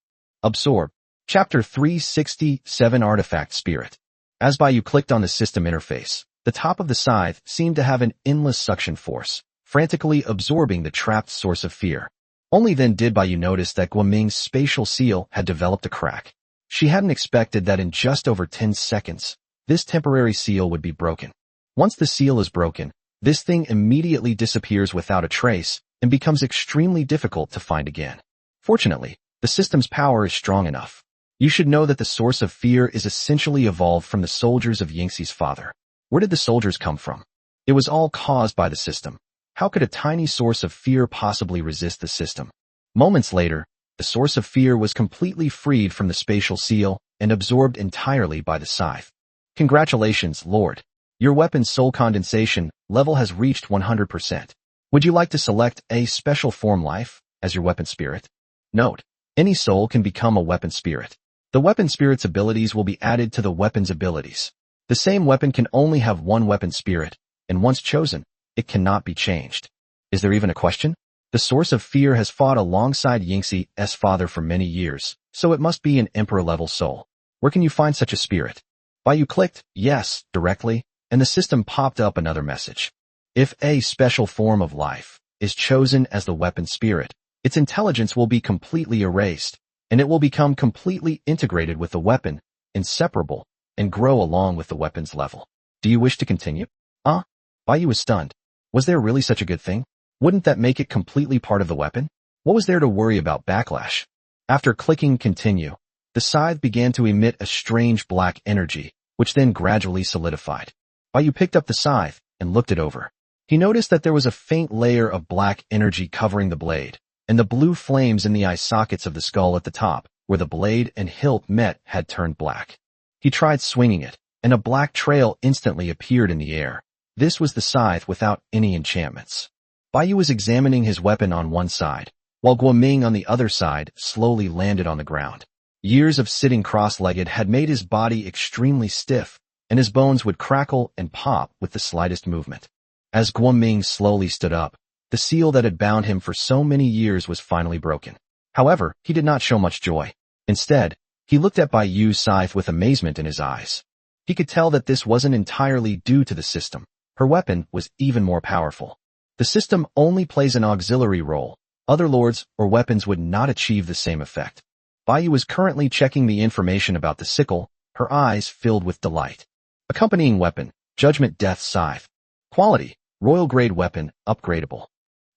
Absorb. Chapter 367 Artifact Spirit. As Bai Yu clicked on the system interface, the top of the scythe seemed to have an endless suction force, frantically absorbing the trapped source of fear. Only then did Bai Yu notice that Guoming's spatial seal had developed a crack. She hadn't expected that in just over 10 seconds, this temporary seal would be broken. Once the seal is broken, this thing immediately disappears without a trace and becomes extremely difficult to find again. Fortunately, the system's power is strong enough. You should know that the source of fear is essentially evolved from the soldiers of Yingxi's father. Where did the soldiers come from? It was all caused by the system. How could a tiny source of fear possibly resist the system? Moments later, the source of fear was completely freed from the spatial seal and absorbed entirely by the scythe. Congratulations, Lord. Your weapon's soul condensation level has reached 100%. Would you like to select a special form life as your weapon spirit? Note, any soul can become a weapon spirit. The weapon spirit's abilities will be added to the weapon's abilities. The same weapon can only have one weapon spirit, and once chosen, it cannot be changed. Is there even a question? The source of fear has fought alongside Yingxi's father for many years, so it must be an emperor-level soul. Where can you find such a spirit? Bai Yu clicked yes directly, and the system popped up another message. If a special form of life is chosen as the weapon spirit, its intelligence will be completely erased, and it will become completely integrated with the weapon, inseparable, and grow along with the weapon's level. Do you wish to continue? Bai Yu was stunned. Was there really such a good thing? Wouldn't that make it completely part of the weapon? What was there to worry about backlash? After clicking continue, the scythe began to emit a strange black energy, which then gradually solidified. Bai Yu picked up the scythe and looked it over. He noticed that there was a faint layer of black energy covering the blade, and the blue flames in the eye sockets of the skull at the top, where the blade and hilt met, had turned black. He tried swinging it, and a black trail instantly appeared in the air. This was the scythe without any enchantments. Bai Yu was examining his weapon on one side, while Guoming on the other side slowly landed on the ground. Years of sitting cross-legged had made his body extremely stiff, and his bones would crackle and pop with the slightest movement. As Guoming slowly stood up, the seal that had bound him for so many years was finally broken. However, he did not show much joy. Instead, he looked at Bai Yu's scythe with amazement in his eyes. He could tell that this wasn't entirely due to the system. Her weapon was even more powerful. The system only plays an auxiliary role. Other lords or weapons would not achieve the same effect. Bai Yu was currently checking the information about the sickle, her eyes filled with delight. Accompanying weapon, Judgment Death Scythe. Quality, Royal Grade Weapon, Upgradable.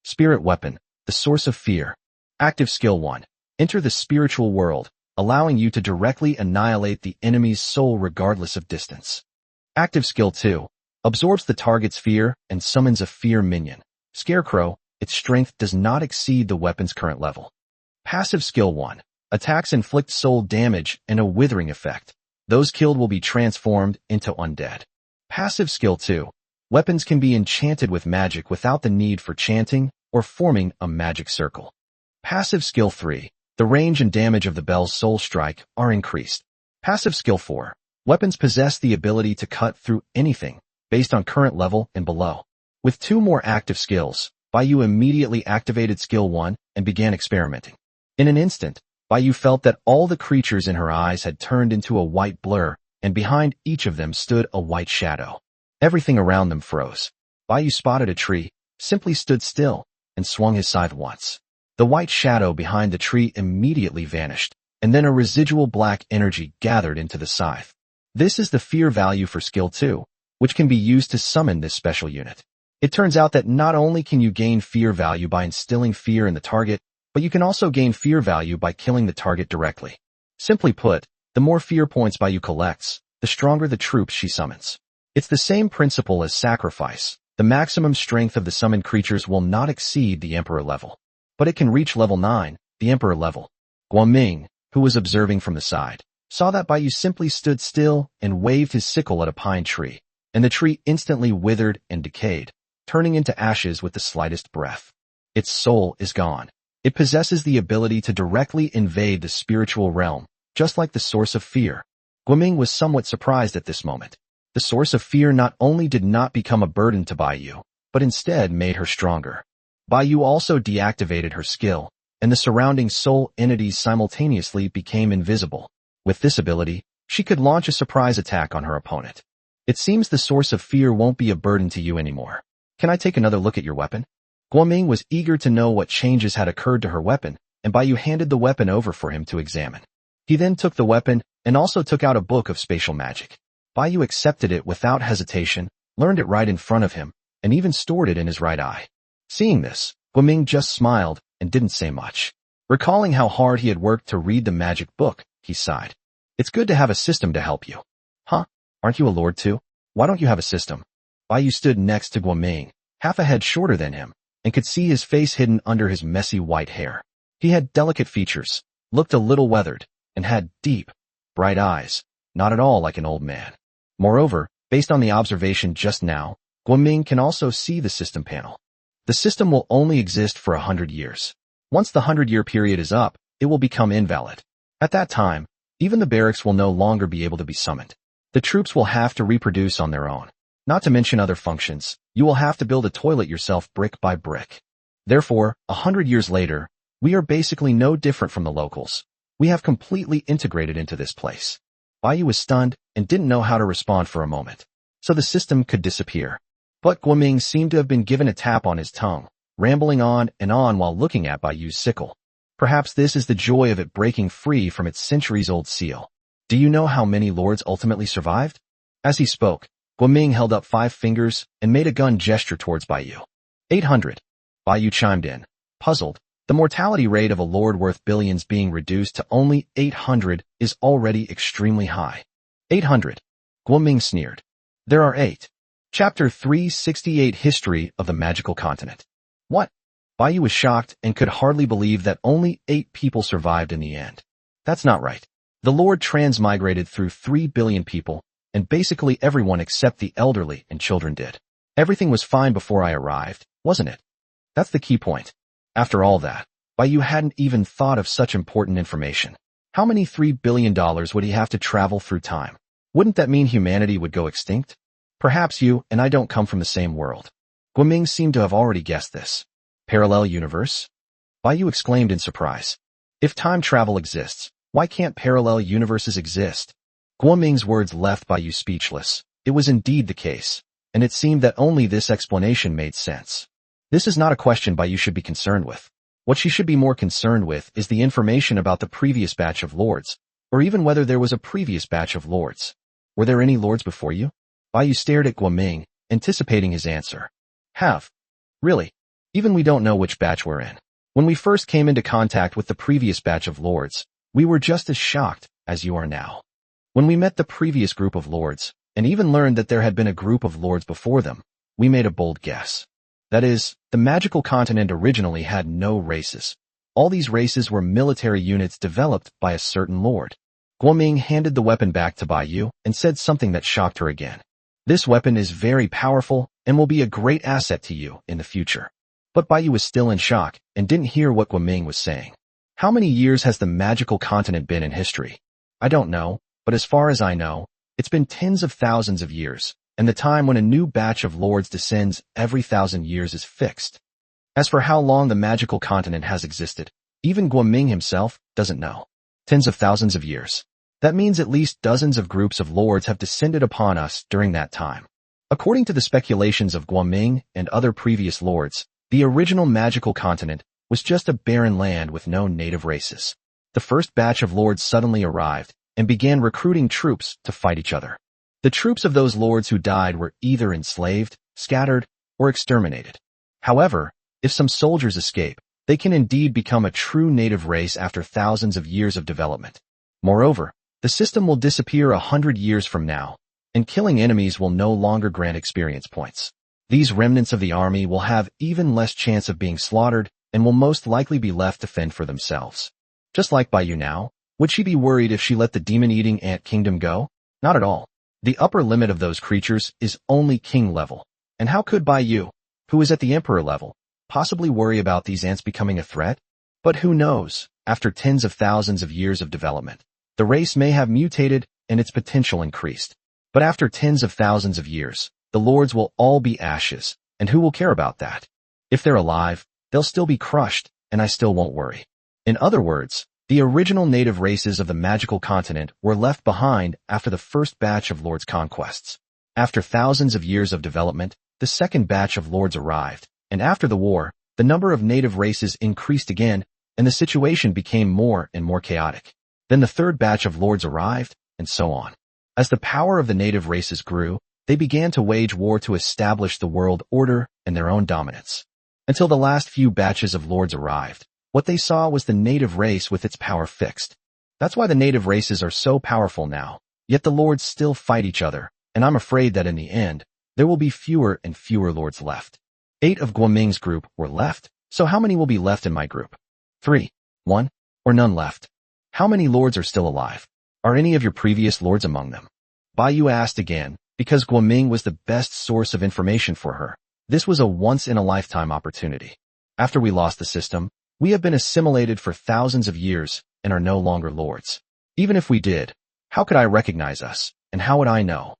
Spirit Weapon, the Source of Fear. Active Skill 1. Enter the spiritual world, allowing you to directly annihilate the enemy's soul regardless of distance. Active Skill 2. Absorbs the target's fear and summons a fear minion. Scarecrow, its strength does not exceed the weapon's current level. Passive Skill 1. Attacks inflict soul damage and a withering effect. Those killed will be transformed into undead. Passive Skill 2. Weapons can be enchanted with magic without the need for chanting or forming a magic circle. Passive Skill 3. The range and damage of the bell's soul strike are increased. Passive Skill 4. Weapons possess the ability to cut through anything, based on current level and below. With 2 more active skills, Baiyu immediately activated Skill 1 and began experimenting. In an instant, Baiyu felt that all the creatures in her eyes had turned into a white blur, and behind each of them stood a white shadow. Everything around them froze. Baiyu spotted a tree, simply stood still, and swung his scythe once. The white shadow behind the tree immediately vanished, and then a residual black energy gathered into the scythe. This is the fear value for Skill 2, which can be used to summon this special unit. It turns out that not only can you gain fear value by instilling fear in the target, but you can also gain fear value by killing the target directly. Simply put, the more fear points Baiyu collects, the stronger the troops she summons. It's the same principle as sacrifice. The maximum strength of the summoned creatures will not exceed the Emperor level, but it can reach level 9, the Emperor level. Guoming, who was observing from the side, saw that Baiyu simply stood still and waved his sickle at a pine tree, and the tree instantly withered and decayed, turning into ashes with the slightest breath. Its soul is gone. It possesses the ability to directly invade the spiritual realm, just like the source of fear. Guoming was somewhat surprised at this moment. The source of fear not only did not become a burden to Baiyu, but instead made her stronger. Baiyu also deactivated her skill, and the surrounding soul entities simultaneously became invisible. With this ability, she could launch a surprise attack on her opponent. It seems the source of fear won't be a burden to you anymore. Can I take another look at your weapon? Guoming was eager to know what changes had occurred to her weapon, and Baiyu handed the weapon over for him to examine. He then took the weapon and also took out a book of spatial magic. Baiyu accepted it without hesitation, learned it right in front of him, and even stored it in his right eye. Seeing this, Guoming just smiled and didn't say much. Recalling how hard he had worked to read the magic book, he sighed. It's good to have a system to help you. Huh? Aren't you a lord too? Why don't you have a system? Baiyu stood next to Guoming, half a head shorter than him, and could see his face hidden under his messy white hair. He had delicate features, looked a little weathered, and had deep, bright eyes, not at all like an old man. Moreover, based on the observation just now, Guoming can also see the system panel. The system will only exist for 100 years. Once the 100-year period is up, it will become invalid. At that time, even the barracks will no longer be able to be summoned. The troops will have to reproduce on their own. Not to mention other functions, you will have to build a toilet yourself brick by brick. Therefore, 100 years later, we are basically no different from the locals. We have completely integrated into this place. Baiyu was stunned and didn't know how to respond for a moment, so the system could disappear. But Guoming seemed to have been given a tap on his tongue, rambling on and on while looking at Baiyu's sickle. Perhaps this is the joy of it breaking free from its centuries-old seal. Do you know how many lords ultimately survived? As he spoke, Guoming held up 5 fingers and made a gun gesture towards Baiyu. 800. Baiyu chimed in, puzzled. The mortality rate of a lord worth billions being reduced to only 800 is already extremely high. 800. Guoming sneered. There are 8. Chapter 368 History of the Magical Continent. What? Baiyu was shocked and could hardly believe that only 8 people survived in the end. That's not right. The Lord transmigrated through 3 billion people, and basically everyone except the elderly and children did. Everything was fine before I arrived, wasn't it? That's the key point. After all that, Baiyu hadn't even thought of such important information. How many $3 billion would he have to travel through time? Wouldn't that mean humanity would go extinct? Perhaps you and I don't come from the same world. Guoming seemed to have already guessed this. Parallel universe? Baiyu exclaimed in surprise. If time travel exists, why can't parallel universes exist? Guoming's words left Baiyu speechless. It was indeed the case, and it seemed that only this explanation made sense. This is not a question Baiyu should be concerned with. What she should be more concerned with is the information about the previous batch of lords, or even whether there was a previous batch of lords. Were there any lords before you? Baiyu stared at Guoming, anticipating his answer. Have. Really? Even we don't know which batch we're in. When we first came into contact with the previous batch of lords, we were just as shocked as you are now. When we met the previous group of lords, and even learned that there had been a group of lords before them, we made a bold guess. That is, the magical continent originally had no races. All these races were military units developed by a certain lord. Guoming handed the weapon back to Baiyu and said something that shocked her again. This weapon is very powerful and will be a great asset to you in the future. But Baiyu was still in shock and didn't hear what Guoming was saying. How many years has the magical continent been in history? I don't know, but as far as I know, it's been tens of thousands of years, and the time when a new batch of lords descends every 1,000 years is fixed. As for how long the magical continent has existed, even Guoming himself doesn't know. Tens of thousands of years. That means at least dozens of groups of lords have descended upon us during that time. According to the speculations of Guoming and other previous lords, the original magical continent was just a barren land with no native races. The first batch of lords suddenly arrived and began recruiting troops to fight each other. The troops of those lords who died were either enslaved, scattered, or exterminated. However, if some soldiers escape, they can indeed become a true native race after thousands of years of development. Moreover, the system will disappear 100 years from now, and killing enemies will no longer grant experience points. These remnants of the army will have even less chance of being slaughtered and will most likely be left to fend for themselves. Just like Baiyu now, would she be worried if she let the demon-eating ant kingdom go? Not at all. The upper limit of those creatures is only king level. And how could Baiyu, who is at the emperor level, possibly worry about these ants becoming a threat? But who knows, after tens of thousands of years of development, the race may have mutated and its potential increased. But after tens of thousands of years, the lords will all be ashes, and who will care about that? If they're alive, they'll still be crushed, and I still won't worry. In other words, the original native races of the magical continent were left behind after the first batch of lords' conquests. After thousands of years of development, the second batch of lords arrived, and after the war, the number of native races increased again, and the situation became more and more chaotic. Then the third batch of lords arrived, and so on. As the power of the native races grew, they began to wage war to establish the world order and their own dominance. Until the last few batches of lords arrived, what they saw was the native race with its power fixed. That's why the native races are so powerful now, yet the lords still fight each other, and I'm afraid that in the end, there will be fewer and fewer lords left. 8 of Guoming's group were left, so how many will be left in my group? 3, 1, or none left? How many lords are still alive? Are any of your previous lords among them? Baiyu asked again, because Guoming was the best source of information for her. This was a once-in-a-lifetime opportunity. After we lost the system, we have been assimilated for thousands of years and are no longer lords. Even if we did, how could I recognize us, and how would I know?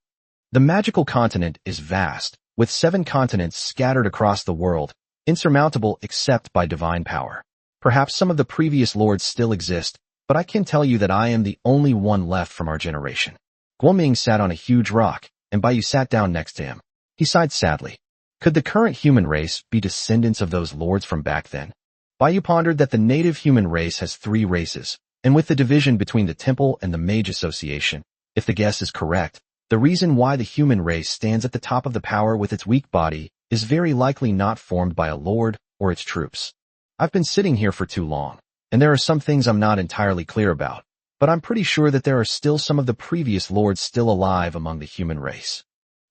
The magical continent is vast, with 7 continents scattered across the world, insurmountable except by divine power. Perhaps some of the previous lords still exist, but I can tell you that I am the only one left from our generation. Guoming sat on a huge rock, and Baiyu sat down next to him. He sighed sadly. Could the current human race be descendants of those lords from back then? Baiyu pondered that the native human race has 3 races, and with the division between the Temple and the Mage Association, if the guess is correct, the reason why the human race stands at the top of the power with its weak body is very likely not formed by a lord or its troops. I've been sitting here for too long, and there are some things I'm not entirely clear about, but I'm pretty sure that there are still some of the previous lords still alive among the human race.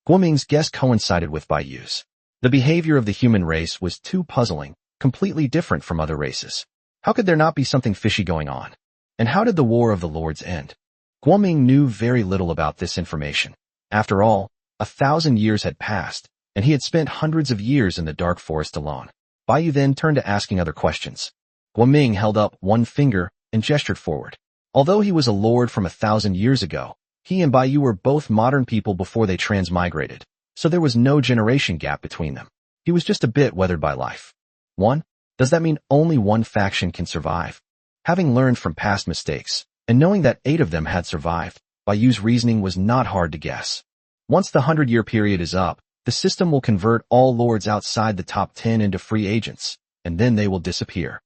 Guoming's guess coincided with Baiyu's. The behavior of the human race was too puzzling, completely different from other races. How could there not be something fishy going on? And how did the War of the Lords end? Guoming knew very little about this information. After all, 1,000 years had passed, and he had spent hundreds of years in the dark forest alone. Baiyu then turned to asking other questions. Guoming held up one finger and gestured forward. Although he was a lord from 1,000 years ago, he and Baiyu were both modern people before they transmigrated, so there was no generation gap between them. He was just a bit weathered by life. 1. Does that mean only one faction can survive? Having learned from past mistakes, and knowing that 8 of them had survived, Baiyu's reasoning was not hard to guess. Once the 100-year period is up, the system will convert all lords outside the top 10 into free agents, and then they will disappear.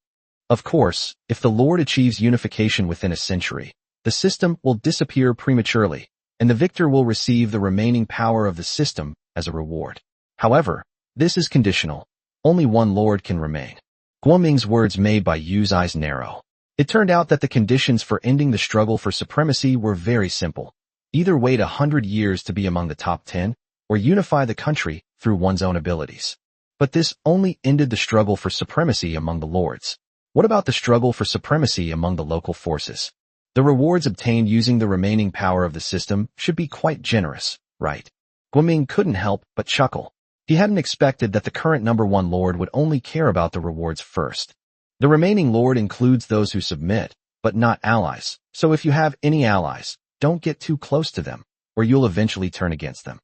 Of course, if the lord achieves unification within a century, the system will disappear prematurely, and the victor will receive the remaining power of the system as a reward. However, this is conditional. Only one lord can remain. Guoming's words made Baiyu's eyes narrow. It turned out that the conditions for ending the struggle for supremacy were very simple. Either wait 100 years to be among the top 10, or unify the country through one's own abilities. But this only ended the struggle for supremacy among the lords. What about the struggle for supremacy among the local forces? The rewards obtained using the remaining power of the system should be quite generous, right? Guoming couldn't help but chuckle. He hadn't expected that the current number one lord would only care about the rewards first. The remaining lord includes those who submit, but not allies. So if you have any allies, don't get too close to them, or you'll eventually turn against them.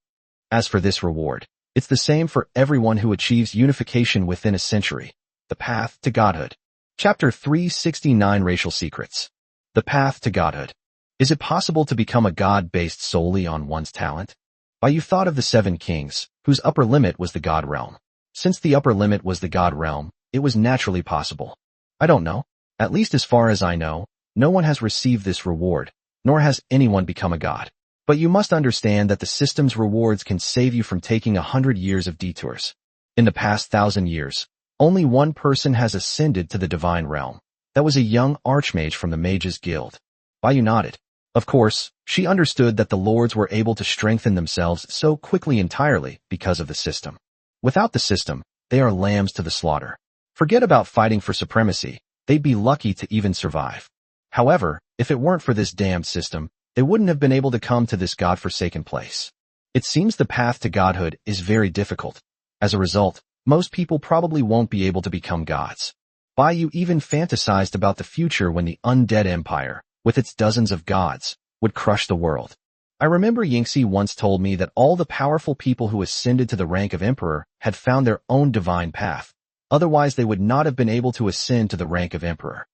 As for this reward, it's the same for everyone who achieves unification within a century. The Path to Godhood. Chapter 369 Racial Secrets. The Path to Godhood. Is it possible to become a god based solely on one's talent? By you thought of the 7 kings, whose upper limit was the god realm. Since the upper limit was the god realm, it was naturally possible. I don't know. At least as far as I know, no one has received this reward, nor has anyone become a god. But you must understand that the system's rewards can save you from taking 100 years of detours. In the past 1,000 years, only one person has ascended to the divine realm. That was a young archmage from the Mages Guild. Bayu nodded. Of course, she understood that the lords were able to strengthen themselves so quickly entirely because of the system. Without the system, they are lambs to the slaughter. Forget about fighting for supremacy. They'd be lucky to even survive. However, if it weren't for this damned system, they wouldn't have been able to come to this god-forsaken place. It seems the path to godhood is very difficult. As a result, most people probably won't be able to become gods. Bayu even fantasized about the future when the undead empire, with its dozens of gods, would crush the world. I remember Yingxi once told me that all the powerful people who ascended to the rank of emperor had found their own divine path. Otherwise, they would not have been able to ascend to the rank of emperor.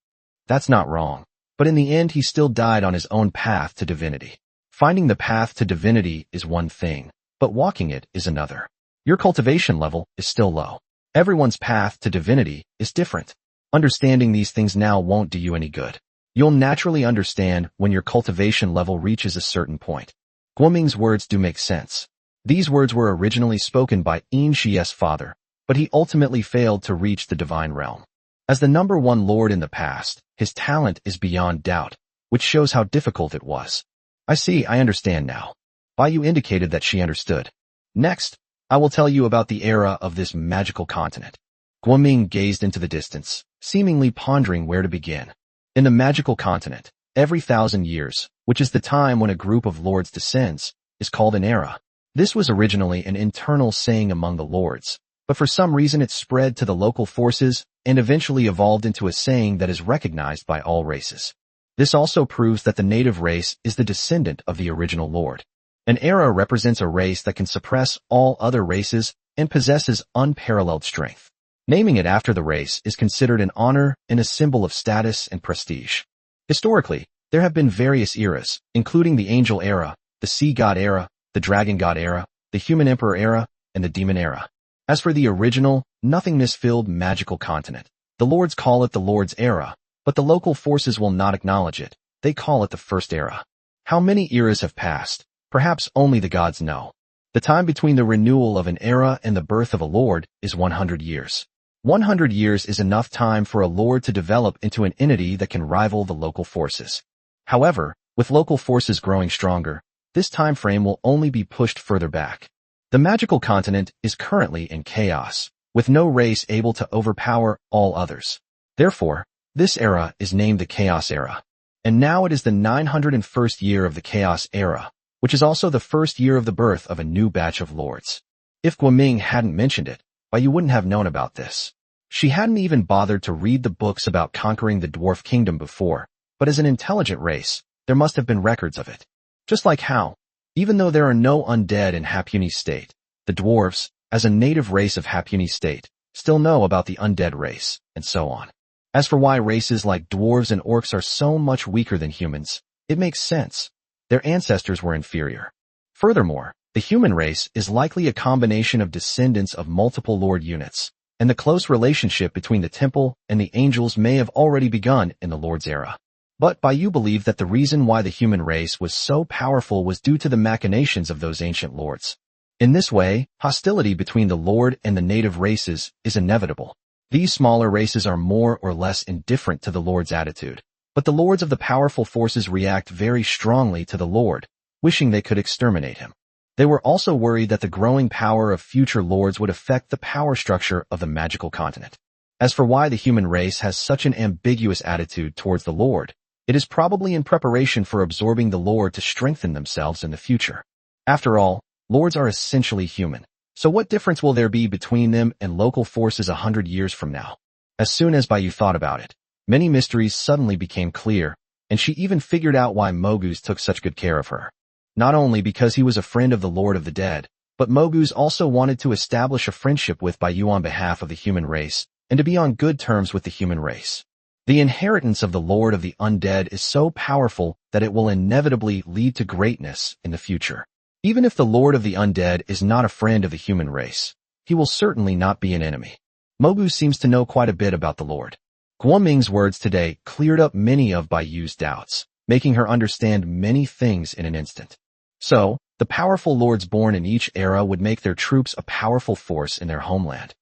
That's not wrong. But in the end, he still died on his own path to divinity. Finding the path to divinity is one thing, but walking it is another. Your cultivation level is still low. Everyone's path to divinity is different. Understanding these things now won't do you any good. You'll naturally understand when your cultivation level reaches a certain point. Guoming's words do make sense. These words were originally spoken by Yin Xie's father, but he ultimately failed to reach the divine realm. As the number one lord in the past, his talent is beyond doubt, which shows how difficult it was. I understand now. Bayu indicated that she understood. Next, I will tell you about the era of this magical continent. Guoming gazed into the distance, seemingly pondering where to begin. In the magical continent, every 1,000 years, which is the time when a group of lords descends, is called an era. This was originally an internal saying among the lords, but for some reason it spread to the local forces and eventually evolved into a saying that is recognized by all races. This also proves that the native race is the descendant of the original lord. An era represents a race that can suppress all other races and possesses unparalleled strength. Naming it after the race is considered an honor and a symbol of status and prestige. Historically, there have been various eras, including the Angel Era, the Sea God Era, the Dragon God Era, the Human Emperor Era, and the Demon Era. As for the original, nothingness-filled magical continent, the lords call it the Lord's Era, but the local forces will not acknowledge it. They call it the First Era. How many eras have passed? Perhaps only the gods know. The time between the renewal of an era and the birth of a lord is 100 years. 100 years is enough time for a lord to develop into an entity that can rival the local forces. However, with local forces growing stronger, this time frame will only be pushed further back. The magical continent is currently in chaos, with no race able to overpower all others. Therefore, this era is named the Chaos Era. And now it is the 901st year of the Chaos Era, which is also the first year of the birth of a new batch of lords. If Guoming hadn't mentioned it, Bayu wouldn't have known about this. She hadn't even bothered to read the books about conquering the dwarf kingdom before, but as an intelligent race, there must have been records of it. Just like how, even though there are no undead in Hapuni State, the dwarves, as a native race of Hapuni State, still know about the undead race, and so on. As for why races like dwarves and orcs are so much weaker than humans, it makes sense. Their ancestors were inferior. Furthermore, the human race is likely a combination of descendants of multiple lord units, and the close relationship between the temple and the angels may have already begun in the Lord's era. But Bayu believed that the reason why the human race was so powerful was due to the machinations of those ancient lords. In this way, hostility between the lord and the native races is inevitable. These smaller races are more or less indifferent to the lord's attitude, but the lords of the powerful forces react very strongly to the lord, wishing they could exterminate him. They were also worried that the growing power of future lords would affect the power structure of the magical continent. As for why the human race has such an ambiguous attitude towards the lord, it is probably in preparation for absorbing the lord to strengthen themselves in the future. After all, lords are essentially human, So what difference will there be between them and local forces 100 years from now? As soon as Baiyu thought about it, many mysteries suddenly became clear, and she even figured out why Moguz took such good care of her. Not only because he was a friend of the Lord of the Dead, but Moguz also wanted to establish a friendship with Baiyu on behalf of the human race, and to be on good terms with the human race. The inheritance of the Lord of the Undead is so powerful that it will inevitably lead to greatness in the future. Even if the Lord of the Undead is not a friend of the human race, he will certainly not be an enemy. Moguz seems to know quite a bit about the Lord. Guoming's words today cleared up many of Baiyu's doubts, making her understand many things in an instant. So, the powerful lords born in each era would make their troops a powerful force in their homeland.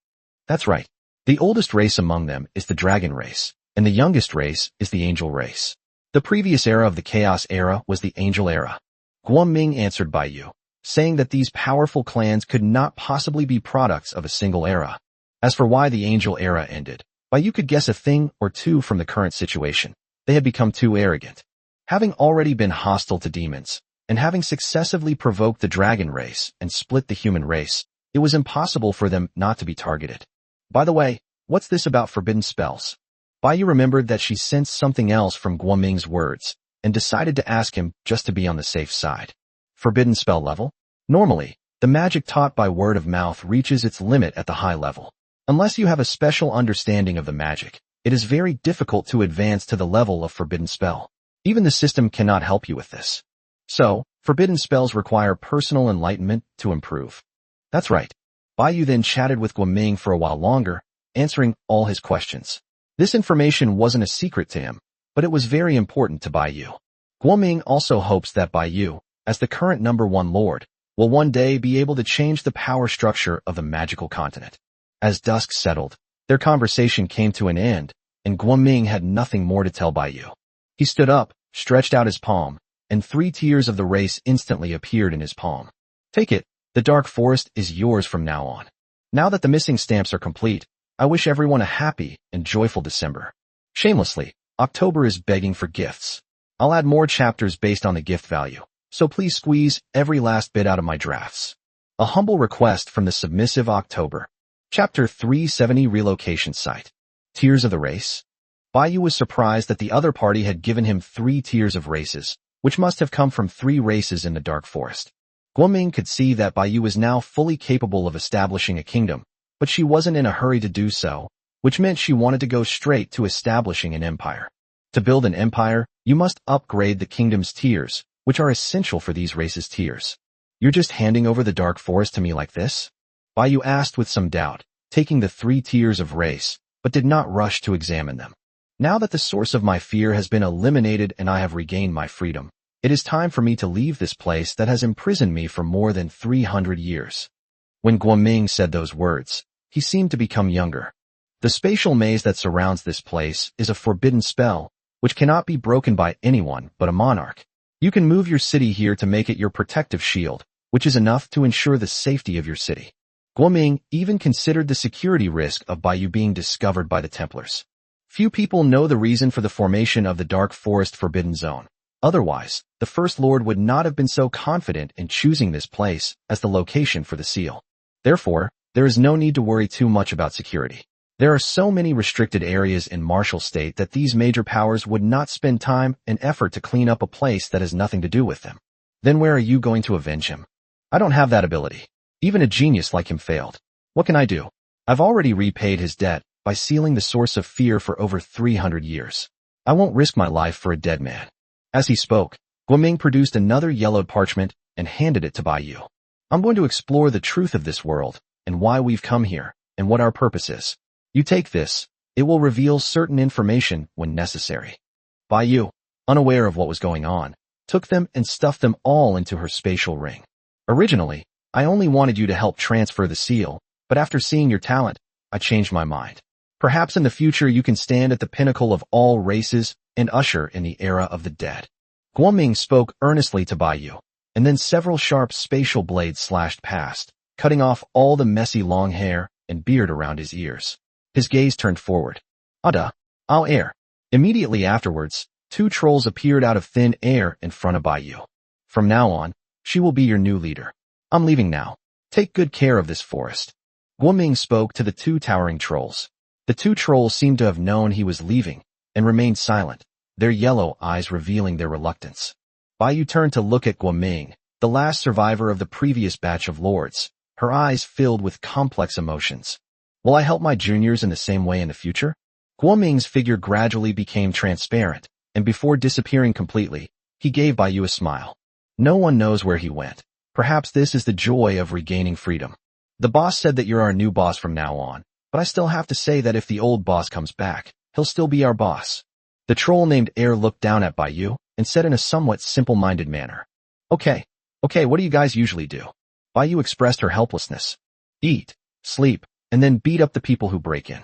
That's right. The oldest race among them is the dragon race, and the youngest race is the angel race. The previous era of the chaos era was the angel era. Guoming answered Baiyu, saying that these powerful clans could not possibly be products of a single era. As for why the angel era ended, Baiyu could guess a thing or two from the current situation. They had become too arrogant. Having already been hostile to demons, and having successively provoked the dragon race and split the human race, it was impossible for them not to be targeted. By the way, what's this about forbidden spells? Baiyu remembered that she sensed something else from Guoming's words, and decided to ask him just to be on the safe side. Forbidden spell level? Normally, the magic taught by word of mouth reaches its limit at the high level. Unless you have a special understanding of the magic, it is very difficult to advance to the level of forbidden spell. Even the system cannot help you with this. So, forbidden spells require personal enlightenment to improve. That's right. Baiyu then chatted with Guoming for a while longer, answering all his questions. This information wasn't a secret to him, but it was very important to Baiyu. Guoming also hopes that Baiyu, as the current #1 lord, will one day be able to change the power structure of the magical continent. As dusk settled, their conversation came to an end, and Guoming had nothing more to tell Baiyu. He stood up, stretched out his palm, and 3 tiers of the race instantly appeared in his palm. Take it, the dark forest is yours from now on. Now that the missing stamps are complete, I wish everyone a happy and joyful December. Shamelessly, October is begging for gifts. I'll add more chapters based on the gift value, so please squeeze every last bit out of my drafts. A humble request from the submissive October. Chapter 370 Relocation Site. Tiers of the race. Baiyu was surprised that the other party had given him 3 tiers of races, which must have come from 3 races in the Dark Forest. Guoming could see that Baiyu was now fully capable of establishing a kingdom, but she wasn't in a hurry to do so, which meant she wanted to go straight to establishing an empire. To build an empire, you must upgrade the kingdom's tiers, which are essential for these races' tiers. You're just handing over the Dark Forest to me like this? Baiyu asked with some doubt, taking the 3 tiers of race, but did not rush to examine them. Now that the source of my fear has been eliminated and I have regained my freedom, it is time for me to leave this place that has imprisoned me for more than 300 years. When Guoming said those words, he seemed to become younger. The spatial maze that surrounds this place is a forbidden spell, which cannot be broken by anyone but a monarch. You can move your city here to make it your protective shield, which is enough to ensure the safety of your city. Guoming even considered the security risk of Baiyu being discovered by the Templars. Few people know the reason for the formation of the Dark Forest Forbidden Zone. Otherwise, the First Lord would not have been so confident in choosing this place as the location for the seal. Therefore, there is no need to worry too much about security. There are so many restricted areas in Martial State that these major powers would not spend time and effort to clean up a place that has nothing to do with them. Then where are you going to avenge him? I don't have that ability. Even a genius like him failed. What can I do? I've already repaid his debt by sealing the source of fear for over 300 years. I won't risk my life for a dead man. As he spoke, Guoming produced another yellowed parchment and handed it to Baiyu. I'm going to explore the truth of this world, and why we've come here, and what our purpose is. You take this, it will reveal certain information when necessary. Baiyu, unaware of what was going on, took them and stuffed them all into her spatial ring. Originally, I only wanted you to help transfer the seal, but after seeing your talent, I changed my mind. Perhaps in the future you can stand at the pinnacle of all races and usher in the era of the dead. Guoming spoke earnestly to Baiyu, and then several sharp spatial blades slashed past, cutting off all the messy long hair and beard around his ears. His gaze turned forward. Ada, I'll air. Immediately afterwards, 2 trolls appeared out of thin air in front of Baiyu. From now on, she will be your new leader. I'm leaving now. Take good care of this forest. Guoming spoke to the two towering trolls. The two trolls seemed to have known he was leaving and remained silent, their yellow eyes revealing their reluctance. Bai Yu turned to look at Guoming, the last survivor of the previous batch of lords, her eyes filled with complex emotions. Will I help my juniors in the same way in the future? Guoming's figure gradually became transparent, and before disappearing completely, he gave Bai Yu a smile. No one knows where he went. Perhaps this is the joy of regaining freedom. The boss said that you're our new boss from now on, but I still have to say that if the old boss comes back, he'll still be our boss. The troll named Air looked down at Bai Yu and said in a somewhat simple-minded manner. Okay, what do you guys usually do? Bai Yu expressed her helplessness. Eat, sleep, and then beat up the people who break in.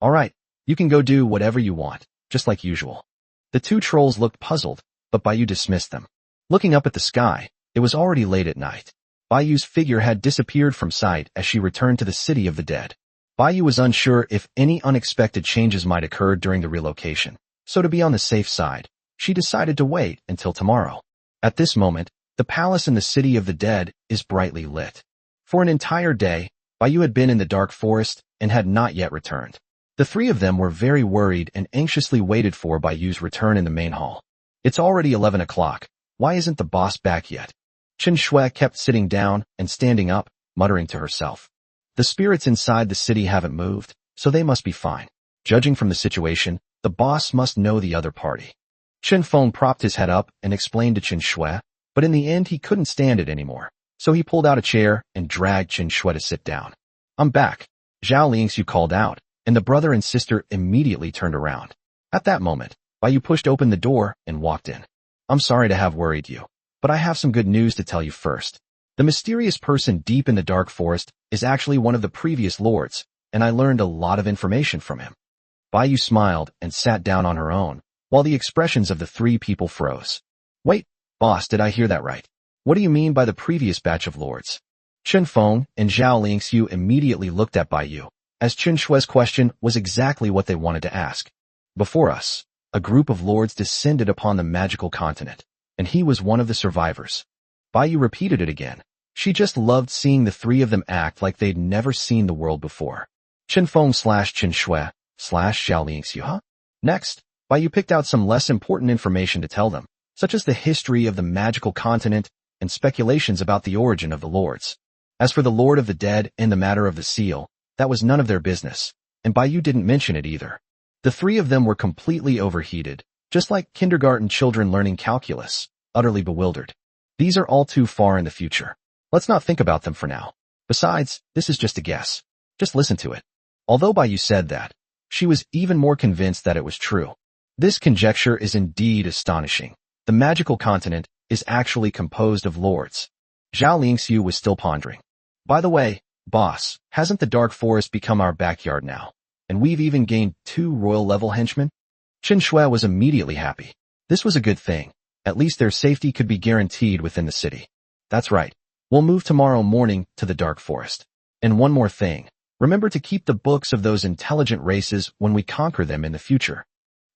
Alright, you can go do whatever you want, just like usual. The two trolls looked puzzled, but Bai Yu dismissed them. Looking up at the sky, it was already late at night. Bai Yu's figure had disappeared from sight as she returned to the city of the dead. Bai Yu was unsure if any unexpected changes might occur during the relocation, so to be on the safe side, she decided to wait until tomorrow. At this moment, the palace in the city of the dead is brightly lit. For an entire day, Bai Yu had been in the dark forest and had not yet returned. The three of them were very worried and anxiously waited for Bai Yu's return in the main hall. It's already 11 o'clock. Why isn't the boss back yet? Chen Shui kept sitting down and standing up, muttering to herself. The spirits inside the city haven't moved, so they must be fine. Judging from the situation, the boss must know the other party. Chen Feng propped his head up and explained to Chen Shui, but in the end he couldn't stand it anymore, so he pulled out a chair and dragged Chen Shui to sit down. I'm back. Zhao Lingxiu called out, and the brother and sister immediately turned around. At that moment, Bai Yu pushed open the door and walked in. I'm sorry to have worried you, but I have some good news to tell you first. The mysterious person deep in the dark forest is actually one of the previous lords, and I learned a lot of information from him. Bai Yu smiled and sat down on her own, while the expressions of the three people froze. Wait, boss, did I hear that right? What do you mean by the previous batch of lords? Chen Feng and Zhao Lingxiu immediately looked at Bai Yu, as Chen Shui's question was exactly what they wanted to ask. Before us, a group of lords descended upon the magical continent, and he was one of the survivors. Bai Yu repeated it again. She just loved seeing the three of them act like they'd never seen the world before. Chen Feng / Chen Shui / Zhao Lingxiu, huh? Next, Bai Yu picked out some less important information to tell them, such as the history of the magical continent and speculations about the origin of the lords. As for the Lord of the Dead and the matter of the seal, that was none of their business, and Bai Yu didn't mention it either. The three of them were completely overheated, just like kindergarten children learning calculus, utterly bewildered. These are all too far in the future. Let's not think about them for now. Besides, this is just a guess. Just listen to it. Although Bai Yu said that, she was even more convinced that it was true. This conjecture is indeed astonishing. The magical continent is actually composed of lords. Zhao Lingxiu was still pondering. By the way, boss, hasn't the dark forest become our backyard now? And we've even gained 2 royal-level henchmen? Chen Shui was immediately happy. This was a good thing. At least their safety could be guaranteed within the city. That's right. We'll move tomorrow morning to the dark forest. And one more thing. Remember to keep the books of those intelligent races when we conquer them in the future.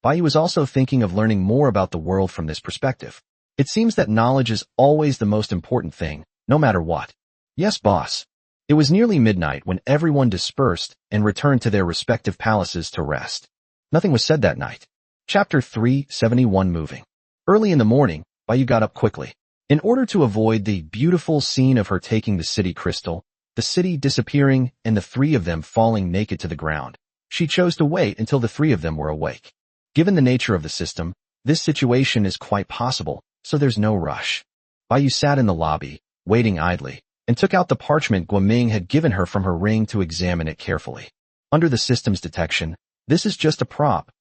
Bai Yu was also thinking of learning more about the world from this perspective. It seems that knowledge is always the most important thing, no matter what. Yes, boss. It was nearly midnight when everyone dispersed and returned to their respective palaces to rest. Nothing was said that night. Chapter 371 Moving. Early in the morning, Bai Yu got up quickly. In order to avoid the beautiful scene of her taking the city crystal, the city disappearing, and the three of them falling naked to the ground, she chose to wait until the three of them were awake. Given the nature of the system, this situation is quite possible, so there's no rush. Bai Yu sat in the lobby, waiting idly, and took out the parchment Guoming had given her from her ring to examine it carefully. Under the system's detection, this is just a prop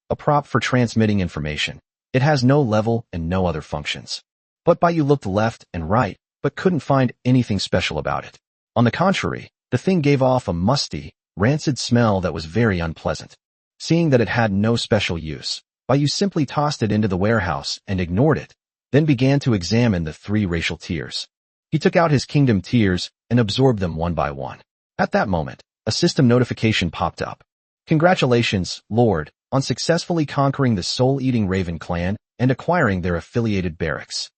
for transmitting information. It has no level and no other functions. But Bai Yu looked left and right, but couldn't find anything special about it. On the contrary, the thing gave off a musty, rancid smell that was very unpleasant. Seeing that it had no special use, Bai Yu simply tossed it into the warehouse and ignored it, then began to examine the 3 racial tiers. He took out his kingdom tiers and absorbed them one by one. At that moment, a system notification popped up. Congratulations, Lord, on successfully conquering the Soul-Eating Raven clan and acquiring their affiliated barracks.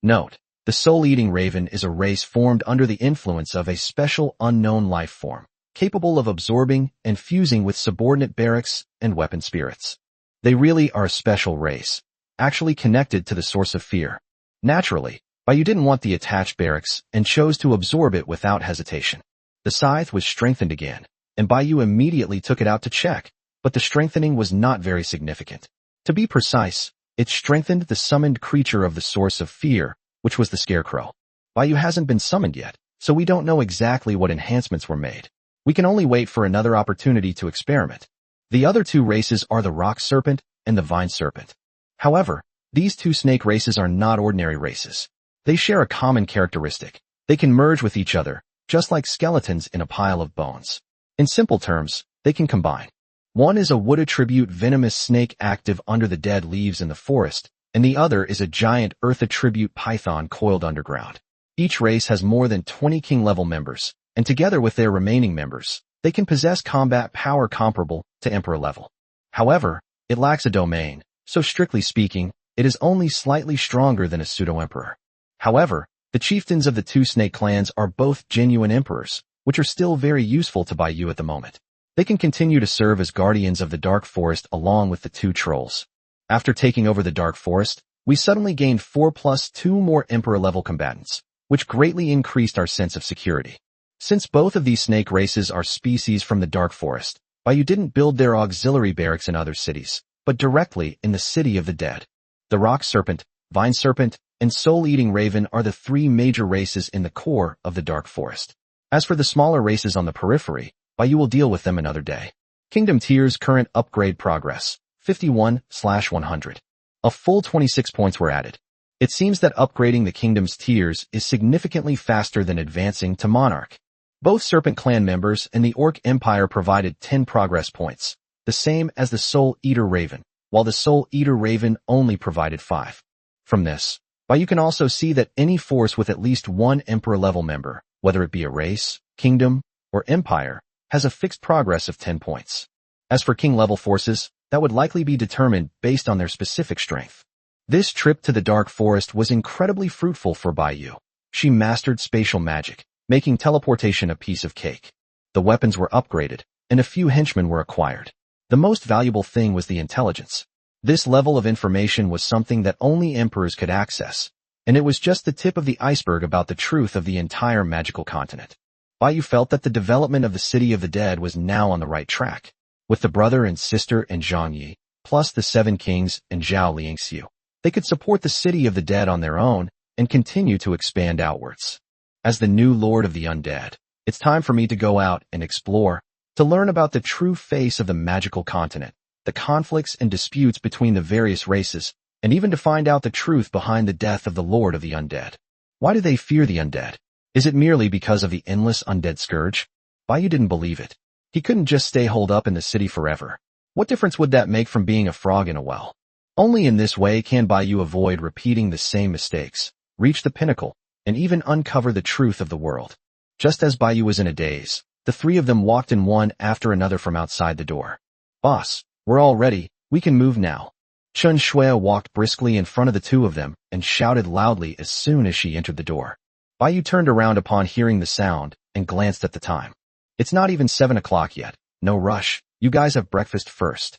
Note: The soul-eating raven is a race formed under the influence of a special unknown life form, capable of absorbing and fusing with subordinate barracks and weapon spirits. They really are a special race, actually connected to the source of fear. Naturally, Baiyu didn't want the attached barracks and chose to absorb it without hesitation. The scythe was strengthened again, and Baiyu immediately took it out to check, but the strengthening was not very significant. To be precise, it strengthened the summoned creature of the source of fear, which was the scarecrow. Baiyu hasn't been summoned yet, so we don't know exactly what enhancements were made. We can only wait for another opportunity to experiment. The other two races are the rock serpent and the vine serpent. However, these two snake races are not ordinary races. They share a common characteristic. They can merge with each other, just like skeletons in a pile of bones. In simple terms, they can combine. One is a wood-attribute venomous snake active under the dead leaves in the forest, and the other is a giant earth-attribute python coiled underground. Each race has more than 20 king-level members, and together with their remaining members, they can possess combat power comparable to emperor level. However, it lacks a domain, so strictly speaking, it is only slightly stronger than a pseudo-emperor. However, the chieftains of the two snake clans are both genuine emperors, which are still very useful to Baiyu at the moment. They can continue to serve as guardians of the Dark Forest along with the two trolls. After taking over the Dark Forest, we suddenly gained 4+2 more emperor-level combatants, which greatly increased our sense of security. Since both of these snake races are species from the Dark Forest, Baiyu didn't build their auxiliary barracks in other cities, but directly in the City of the Dead. The Rock Serpent, Vine Serpent, and Soul-Eating Raven are the three major races in the core of the Dark Forest. As for the smaller races on the periphery, Baiyu will deal with them another day. Kingdom Tier's current upgrade progress, 51/100. A full 26 points were added. It seems that upgrading the kingdom's tiers is significantly faster than advancing to Monarch. Both Serpent Clan members and the Orc Empire provided 10 progress points, the same as the Soul Eater Raven, while the Soul Eater Raven only provided 5. From this, Baiyu can also see that any force with at least one Emperor-level member, whether it be a race, kingdom, or empire, has a fixed progress of 10 points. As for king-level forces, that would likely be determined based on their specific strength. This trip to the Dark Forest was incredibly fruitful for Baiyu. She mastered spatial magic, making teleportation a piece of cake. The weapons were upgraded, and a few henchmen were acquired. The most valuable thing was the intelligence. This level of information was something that only emperors could access, and it was just the tip of the iceberg about the truth of the entire magical continent. Baiyu felt that the development of the City of the Dead was now on the right track. With the brother and sister and Zhang Yi, plus the 7 kings and Zhao Liangxiu, they could support the City of the Dead on their own and continue to expand outwards. As the new Lord of the Undead, it's time for me to go out and explore, to learn about the true face of the magical continent, the conflicts and disputes between the various races, and even to find out the truth behind the death of the Lord of the Undead. Why do they fear the undead? Is it merely because of the endless undead scourge? Baiyu didn't believe it. He couldn't just stay holed up in the city forever. What difference would that make from being a frog in a well? Only in this way can Baiyu avoid repeating the same mistakes, reach the pinnacle, and even uncover the truth of the world. Just as Baiyu was in a daze, the three of them walked in one after another from outside the door. "Boss, we're all ready, we can move now." Chen Shui walked briskly in front of the two of them and shouted loudly as soon as she entered the door. Baiyu turned around upon hearing the sound and glanced at the time. "It's not even 7 o'clock yet. No rush. You guys have breakfast first."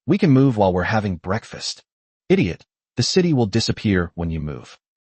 "We can move while we're having breakfast." "Idiot. The city will disappear when you move."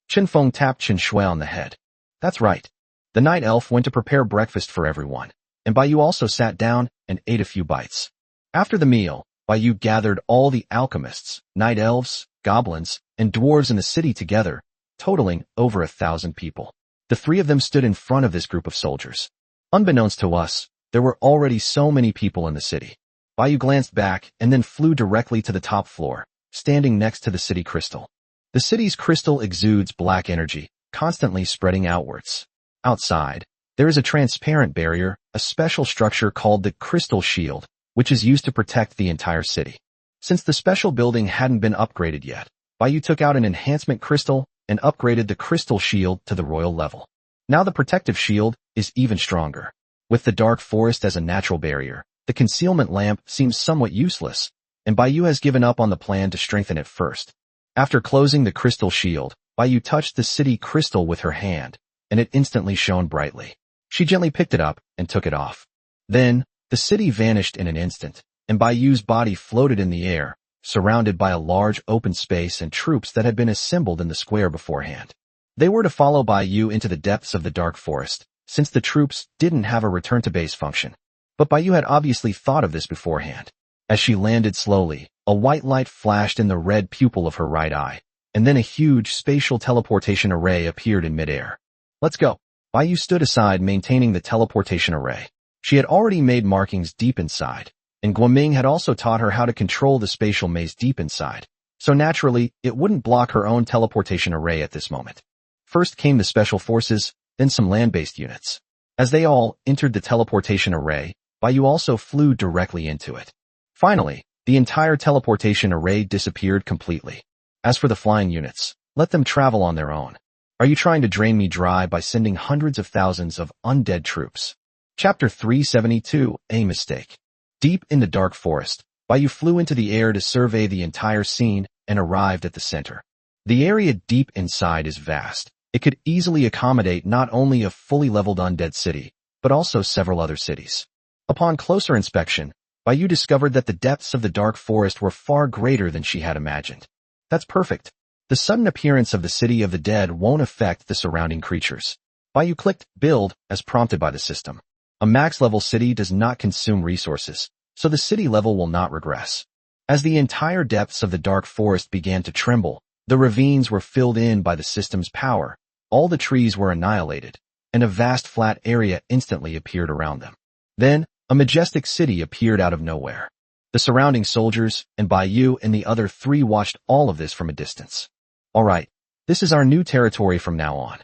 Chen Feng tapped Chen Shui on the head. "That's right." The night elf went to prepare breakfast for everyone, and Baiyu also sat down and ate a few bites. After the meal, Baiyu gathered all the alchemists, night elves, goblins, and dwarves in the city together, totaling over 1,000 people. The three of them stood in front of this group of soldiers. Unbeknownst to us, there were already so many people in the city. Baiyu glanced back and then flew directly to the top floor, standing next to the city crystal. The city's crystal exudes black energy, constantly spreading outwards. Outside, there is a transparent barrier, a special structure called the Crystal Shield, which is used to protect the entire city. Since the special building hadn't been upgraded yet, Baiyu took out an enhancement crystal and upgraded the Crystal Shield to the royal level. Now the protective shield is even stronger. With the Dark Forest as a natural barrier, the concealment lamp seems somewhat useless, and Baiyu has given up on the plan to strengthen it first. After closing the Crystal Shield, Baiyu touched the city crystal with her hand, and it instantly shone brightly. She gently picked it up and took it off. Then, the city vanished in an instant, and Baiyu's body floated in the air, surrounded by a large open space and troops that had been assembled in the square beforehand. They were to follow Baiyu into the depths of the dark forest, since the troops didn't have a return-to-base function. But Baiyu had obviously thought of this beforehand. As she landed slowly, a white light flashed in the red pupil of her right eye, and then a huge spatial teleportation array appeared in midair. Let's go. Baiyu stood aside, maintaining the teleportation array. She had already made markings deep inside, and Guoming had also taught her how to control the spatial maze deep inside, so naturally, it wouldn't block her own teleportation array at this moment. First came the special forces, then some land-based units. As they all entered the teleportation array, Baiyu also flew directly into it. Finally, the entire teleportation array disappeared completely. As for the flying units, let them travel on their own. Are you trying to drain me dry by sending hundreds of thousands of undead troops? Chapter 372, A Mistake. Deep in the dark forest, Baiyu flew into the air to survey the entire scene and arrived at the center. The area deep inside is vast. It could easily accommodate not only a fully leveled undead city, but also several other cities. Upon closer inspection, Baiyu discovered that the depths of the dark forest were far greater than she had imagined. That's perfect. The sudden appearance of the city of the dead won't affect the surrounding creatures. Baiyu clicked Build as prompted by the system. A max-level city does not consume resources, so the city level will not regress. As the entire depths of the dark forest began to tremble, the ravines were filled in by the system's power, all the trees were annihilated, and a vast flat area instantly appeared around them. Then, a majestic city appeared out of nowhere. The surrounding soldiers, and Baiyu and the other three watched all of this from a distance. Alright, this is our new territory from now on.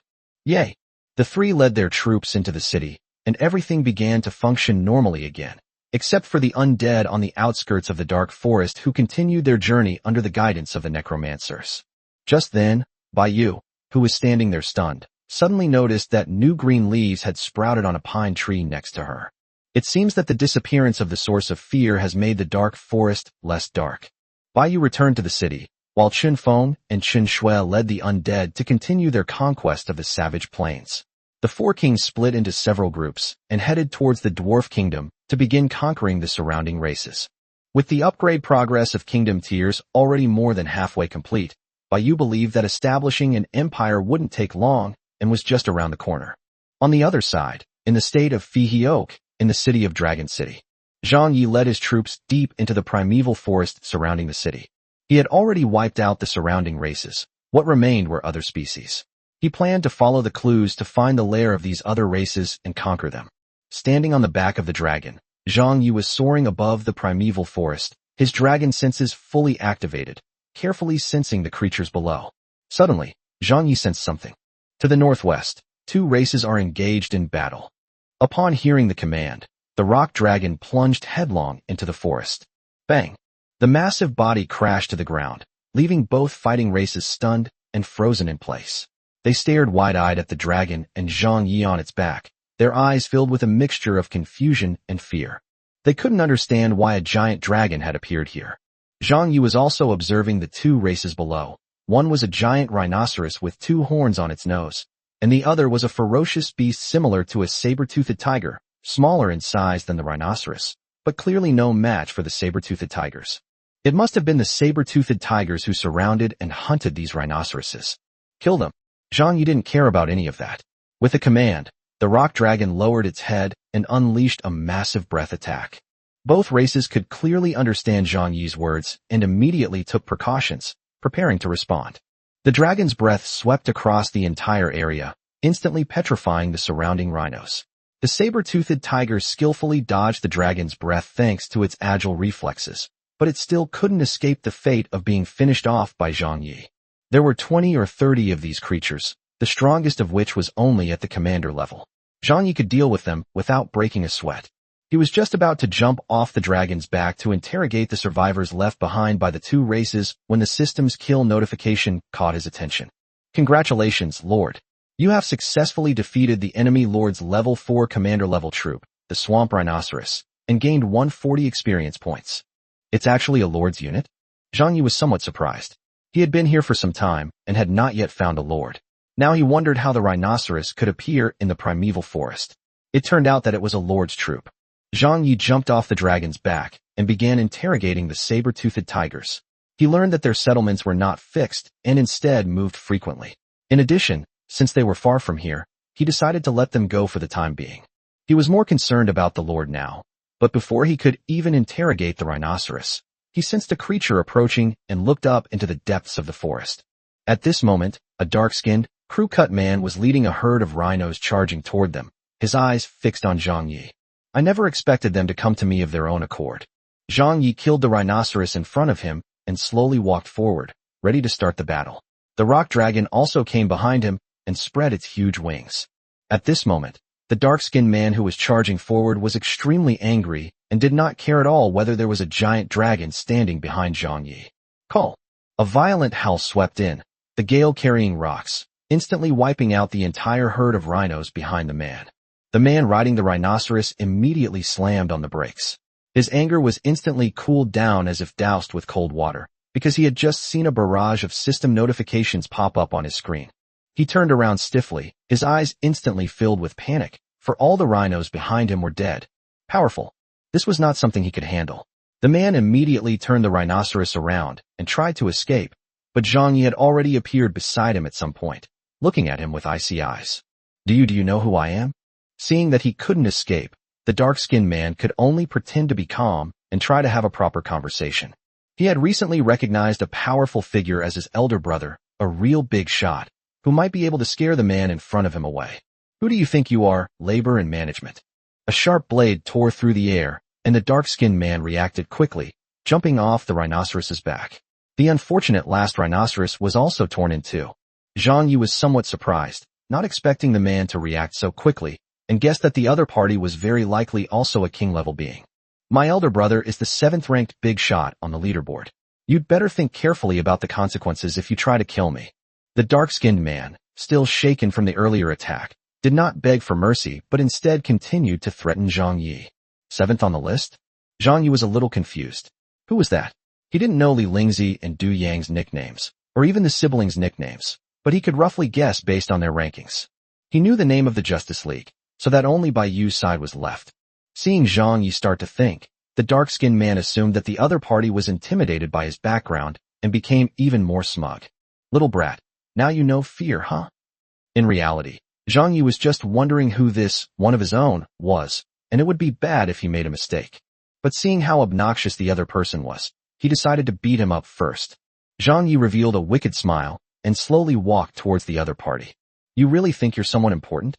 Yay! The three led their troops into the city, and everything began to function normally again, except for the undead on the outskirts of the dark forest who continued their journey under the guidance of the necromancers. Just then, Baiyu, who was standing there stunned, suddenly noticed that new green leaves had sprouted on a pine tree next to her. It seems that the disappearance of the source of fear has made the dark forest less dark. Baiyu returned to the city, while Chun Feng and Chun Shui led the undead to continue their conquest of the savage plains. The four kings split into several groups and headed towards the Dwarf Kingdom to begin conquering the surrounding races. With the upgrade progress of kingdom tiers already more than halfway complete, Baiyu believed that establishing an empire wouldn't take long and was just around the corner. On the other side, in the state of Fihioke, in the city of Dragon City, Zhang Yi led his troops deep into the primeval forest surrounding the city. He had already wiped out the surrounding races. What remained were other species. He planned to follow the clues to find the lair of these other races and conquer them. Standing on the back of the dragon, Zhang Yi was soaring above the primeval forest, his dragon senses fully activated, carefully sensing the creatures below. Suddenly, Zhang Yi sensed something. To the northwest, two races are engaged in battle. Upon hearing the command, the rock dragon plunged headlong into the forest. Bang! The massive body crashed to the ground, leaving both fighting races stunned and frozen in place. They stared wide-eyed at the dragon and Zhang Yi on its back, their eyes filled with a mixture of confusion and fear. They couldn't understand why a giant dragon had appeared here. Zhang Yi was also observing the two races below. One was a giant rhinoceros with two horns on its nose, and the other was a ferocious beast similar to a saber-toothed tiger, smaller in size than the rhinoceros, but clearly no match for the saber-toothed tigers. It must have been the saber-toothed tigers who surrounded and hunted these rhinoceroses. Kill them. Zhang Yi didn't care about any of that. With a command, the rock dragon lowered its head and unleashed a massive breath attack. Both races could clearly understand Zhang Yi's words and immediately took precautions, preparing to respond. The dragon's breath swept across the entire area, instantly petrifying the surrounding rhinos. The saber-toothed tiger skillfully dodged the dragon's breath thanks to its agile reflexes, but it still couldn't escape the fate of being finished off by Zhang Yi. There were 20 or 30 of these creatures, the strongest of which was only at the commander level. Zhang Yi could deal with them without breaking a sweat. He was just about to jump off the dragon's back to interrogate the survivors left behind by the two races when the system's kill notification caught his attention. Congratulations, Lord. You have successfully defeated the enemy Lord's level 4 commander level troop, the Swamp Rhinoceros, and gained 140 experience points. It's actually a Lord's unit? Zhang Yi was somewhat surprised. He had been here for some time and had not yet found a lord. Now he wondered how the rhinoceros could appear in the primeval forest. It turned out that it was a lord's troop. Zhang Yi jumped off the dragon's back and began interrogating the saber-toothed tigers. He learned that their settlements were not fixed and instead moved frequently. In addition, since they were far from here, he decided to let them go for the time being. He was more concerned about the lord now, but before he could even interrogate the rhinoceros, he sensed a creature approaching and looked up into the depths of the forest. At this moment, a dark-skinned, crew-cut man was leading a herd of rhinos charging toward them, his eyes fixed on Zhang Yi. I never expected them to come to me of their own accord. Zhang Yi killed the rhinoceros in front of him and slowly walked forward, ready to start the battle. The rock dragon also came behind him and spread its huge wings. At this moment, the dark-skinned man who was charging forward was extremely angry and did not care at all whether there was a giant dragon standing behind Zhang Yi. Call! A violent howl swept in, the gale carrying rocks, instantly wiping out the entire herd of rhinos behind the man. The man riding the rhinoceros immediately slammed on the brakes. His anger was instantly cooled down as if doused with cold water, because he had just seen a barrage of system notifications pop up on his screen. He turned around stiffly, his eyes instantly filled with panic, for all the rhinos behind him were dead. Powerful. This was not something he could handle. The man immediately turned the rhinoceros around and tried to escape, but Zhang Yi had already appeared beside him at some point, looking at him with icy eyes. Do you know who I am? Seeing that he couldn't escape, the dark-skinned man could only pretend to be calm and try to have a proper conversation. He had recently recognized a powerful figure as his elder brother, a real big shot, who might be able to scare the man in front of him away. Who do you think you are, labor and management? A sharp blade tore through the air, and the dark-skinned man reacted quickly, jumping off the rhinoceros's back. The unfortunate last rhinoceros was also torn in two. Zhang Yi was somewhat surprised, not expecting the man to react so quickly, and guessed that the other party was very likely also a king-level being. My elder brother is the 7th-ranked big shot on the leaderboard. You'd better think carefully about the consequences if you try to kill me. The dark-skinned man, still shaken from the earlier attack, did not beg for mercy but instead continued to threaten Zhang Yi. 7th on the list? Zhang Yi was a little confused. Who was that? He didn't know Li Lingzi and Du Yang's nicknames, or even the siblings' nicknames, but he could roughly guess based on their rankings. He knew the name of the Justice League, so that only Bai Yu's side was left. Seeing Zhang Yi start to think, the dark-skinned man assumed that the other party was intimidated by his background and became even more smug. Little brat, now you know fear, huh? In reality, Zhang Yi was just wondering who this, one of his own, was, and it would be bad if he made a mistake. But seeing how obnoxious the other person was, he decided to beat him up first. Zhang Yi revealed a wicked smile and slowly walked towards the other party. You really think you're someone important?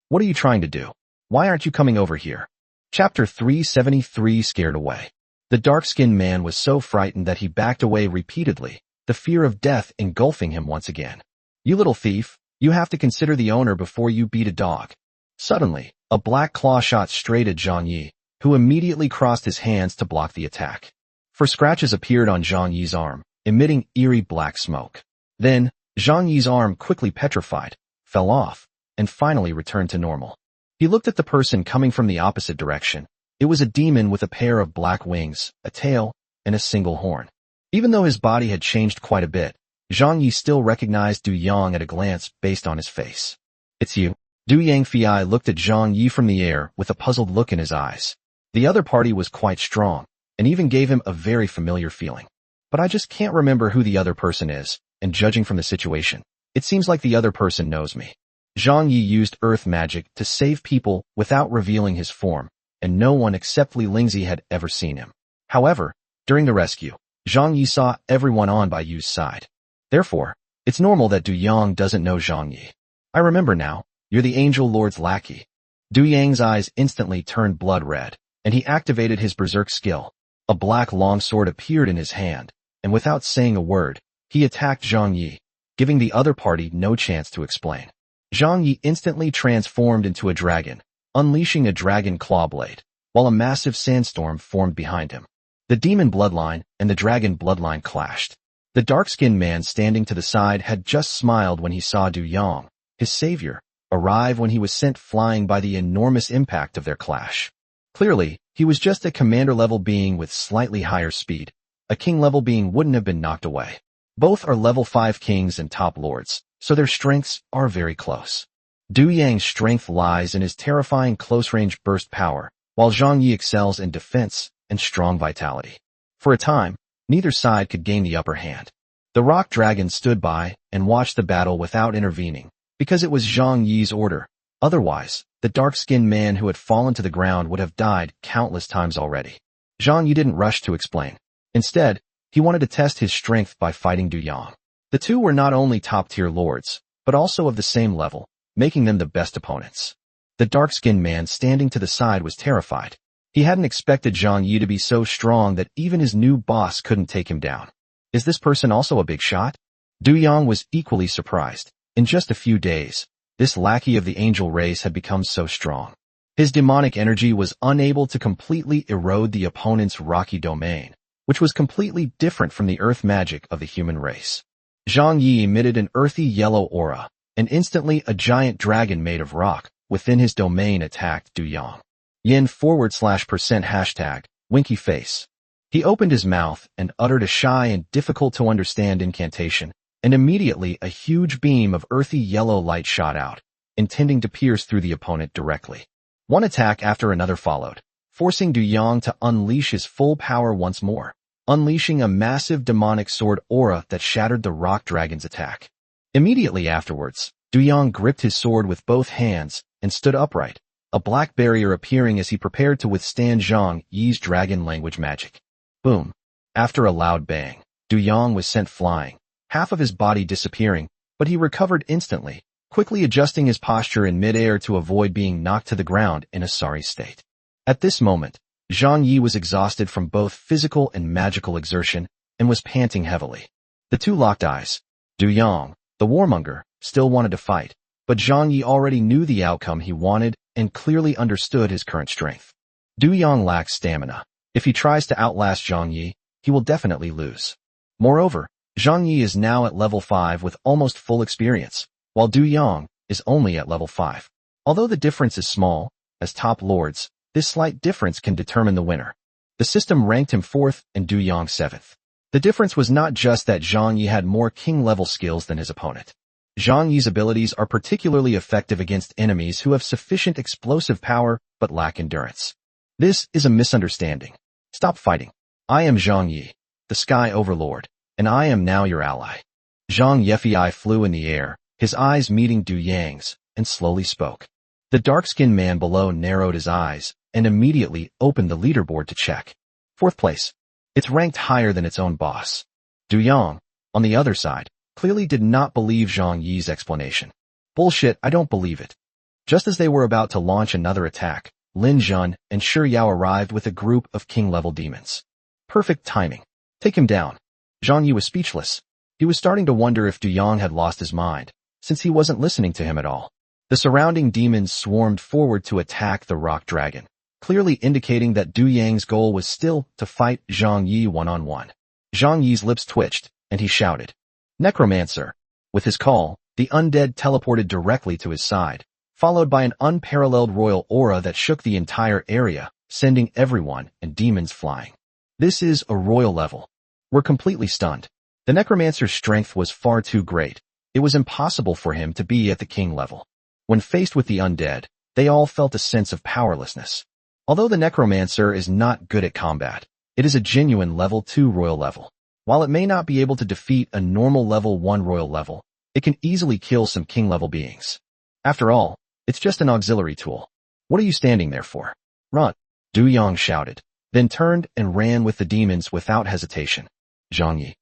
What are you trying to do? Why aren't you coming over here? Chapter 373 Scared Away. The dark-skinned man was so frightened that he backed away repeatedly, the fear of death engulfing him once again. You little thief, you have to consider the owner before you beat a dog. Suddenly, a black claw shot straight at Zhang Yi, who immediately crossed his hands to block the attack. For scratches appeared on Zhang Yi's arm, emitting eerie black smoke. Then, Zhang Yi's arm quickly petrified, fell off, and finally returned to normal. He looked at the person coming from the opposite direction. It was a demon with a pair of black wings, a tail, and a single horn. Even though his body had changed quite a bit, Zhang Yi still recognized Du Yang at a glance based on his face. It's you. Du Yangfei looked at Zhang Yi from the air with a puzzled look in his eyes. The other party was quite strong, and even gave him a very familiar feeling. But I just can't remember who the other person is, and judging from the situation, it seems like the other person knows me. Zhang Yi used earth magic to save people without revealing his form, and no one except Li Lingzi had ever seen him. However, during the rescue, Zhang Yi saw everyone on Bai Yu's side. Therefore, it's normal that Du Yang doesn't know Zhang Yi. I remember now, you're the Angel Lord's lackey. Du Yang's eyes instantly turned blood red, and he activated his berserk skill. A black longsword appeared in his hand, and without saying a word, he attacked Zhang Yi, giving the other party no chance to explain. Zhang Yi instantly transformed into a dragon, unleashing a dragon claw blade, while a massive sandstorm formed behind him. The demon bloodline and the dragon bloodline clashed. The dark-skinned man standing to the side had just smiled when he saw Du Yang, his savior, arrive when he was sent flying by the enormous impact of their clash. Clearly, he was just a commander-level being with slightly higher speed. A king-level being wouldn't have been knocked away. Both are level 5 kings and top lords, so their strengths are very close. Du Yang's strength lies in his terrifying close-range burst power, while Zhang Yi excels in defense and strong vitality. For a time, neither side could gain the upper hand. The rock dragon stood by and watched the battle without intervening, because it was Zhang Yi's order. Otherwise, the dark-skinned man who had fallen to the ground would have died countless times already. Zhang Yi didn't rush to explain. Instead, he wanted to test his strength by fighting Du Yang. The two were not only top-tier lords, but also of the same level, making them the best opponents. The dark-skinned man standing to the side was terrified. He hadn't expected Zhang Yi to be so strong that even his new boss couldn't take him down. Is this person also a big shot? Du Yang was equally surprised. In just a few days, this lackey of the angel race had become so strong. His demonic energy was unable to completely erode the opponent's rocky domain, which was completely different from the earth magic of the human race. Zhang Yi emitted an earthy yellow aura, and instantly a giant dragon made of rock within his domain attacked Du Yang. Yin /% hashtag, winky face. He opened his mouth and uttered a shy and difficult to understand incantation, and immediately a huge beam of earthy yellow light shot out, intending to pierce through the opponent directly. One attack after another followed, forcing Du Yang to unleash his full power once more, unleashing a massive demonic sword aura that shattered the rock dragon's attack. Immediately afterwards, Du Yang gripped his sword with both hands and stood upright, a black barrier appearing as he prepared to withstand Zhang Yi's dragon language magic. Boom. After a loud bang, Du Yang was sent flying, half of his body disappearing, but he recovered instantly, quickly adjusting his posture in midair to avoid being knocked to the ground in a sorry state. At this moment, Zhang Yi was exhausted from both physical and magical exertion and was panting heavily. The two locked eyes. Du Yang, the warmonger, still wanted to fight, but Zhang Yi already knew the outcome he wanted and clearly understood his current strength. Du Yang lacks stamina. If he tries to outlast Zhang Yi, he will definitely lose. Moreover, Zhang Yi is now at level 5 with almost full experience, while Du Yang is only at level 5. Although the difference is small, as top lords, this slight difference can determine the winner. The system ranked him 4th and Du Yang 7th. The difference was not just that Zhang Yi had more king-level skills than his opponent. Zhang Yi's abilities are particularly effective against enemies who have sufficient explosive power but lack endurance. This is a misunderstanding. Stop fighting. I am Zhang Yi, the Sky Overlord, and I am now your ally. Zhang Yifei flew in the air, his eyes meeting Du Yang's, and slowly spoke. The dark-skinned man below narrowed his eyes and immediately opened the leaderboard to check. 4th place. It's ranked higher than its own boss. Du Yang, on the other side, clearly did not believe Zhang Yi's explanation. Bullshit, I don't believe it. Just as they were about to launch another attack, Lin Jun and Shi Yao arrived with a group of king-level demons. Perfect timing. Take him down. Zhang Yi was speechless. He was starting to wonder if Du Yang had lost his mind, since he wasn't listening to him at all. The surrounding demons swarmed forward to attack the rock dragon, clearly indicating that Du Yang's goal was still to fight Zhang Yi one-on-one. Zhang Yi's lips twitched, and he shouted, "Necromancer!" With his call, the undead teleported directly to his side, followed by an unparalleled royal aura that shook the entire area, sending everyone and demons flying. This is a royal level. We're completely stunned. The necromancer's strength was far too great. It was impossible for him to be at the king level. When faced with the undead, they all felt a sense of powerlessness. Although the necromancer is not good at combat, it is a genuine level 2 royal level. While it may not be able to defeat a normal level 1 royal level, it can easily kill some king level beings. After all, it's just an auxiliary tool. What are you standing there for? Run! Du Yang shouted, then turned and ran with the demons without hesitation. Zhang Yi.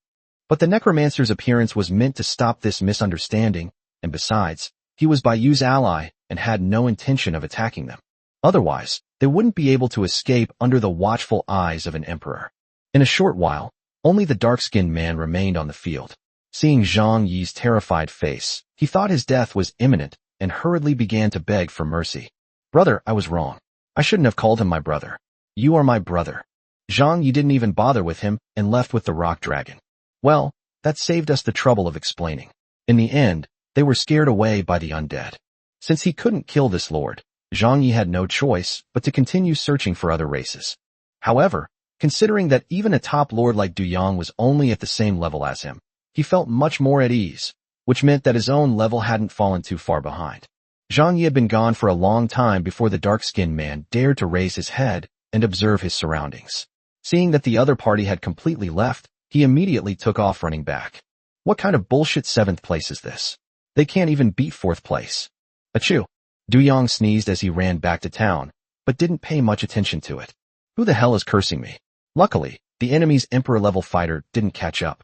But the necromancer's appearance was meant to stop this misunderstanding, and besides, he was Bai Yu's ally and had no intention of attacking them. Otherwise, they wouldn't be able to escape under the watchful eyes of an emperor. In a short while, only the dark-skinned man remained on the field. Seeing Zhang Yi's terrified face, he thought his death was imminent and hurriedly began to beg for mercy. Brother, I was wrong. I shouldn't have called him my brother. You are my brother. Zhang Yi didn't even bother with him and left with the rock dragon. Well, that saved us the trouble of explaining. In the end, they were scared away by the undead. Since he couldn't kill this lord, Zhang Yi had no choice but to continue searching for other races. However, considering that even a top lord like Du Yang was only at the same level as him, he felt much more at ease, which meant that his own level hadn't fallen too far behind. Zhang Yi had been gone for a long time before the dark-skinned man dared to raise his head and observe his surroundings. Seeing that the other party had completely left, he immediately took off running back. What kind of bullshit 7th place is this? They can't even beat 4th place. Achoo! Du Yang sneezed as he ran back to town, but didn't pay much attention to it. Who the hell is cursing me? Luckily, the enemy's Emperor-level fighter didn't catch up.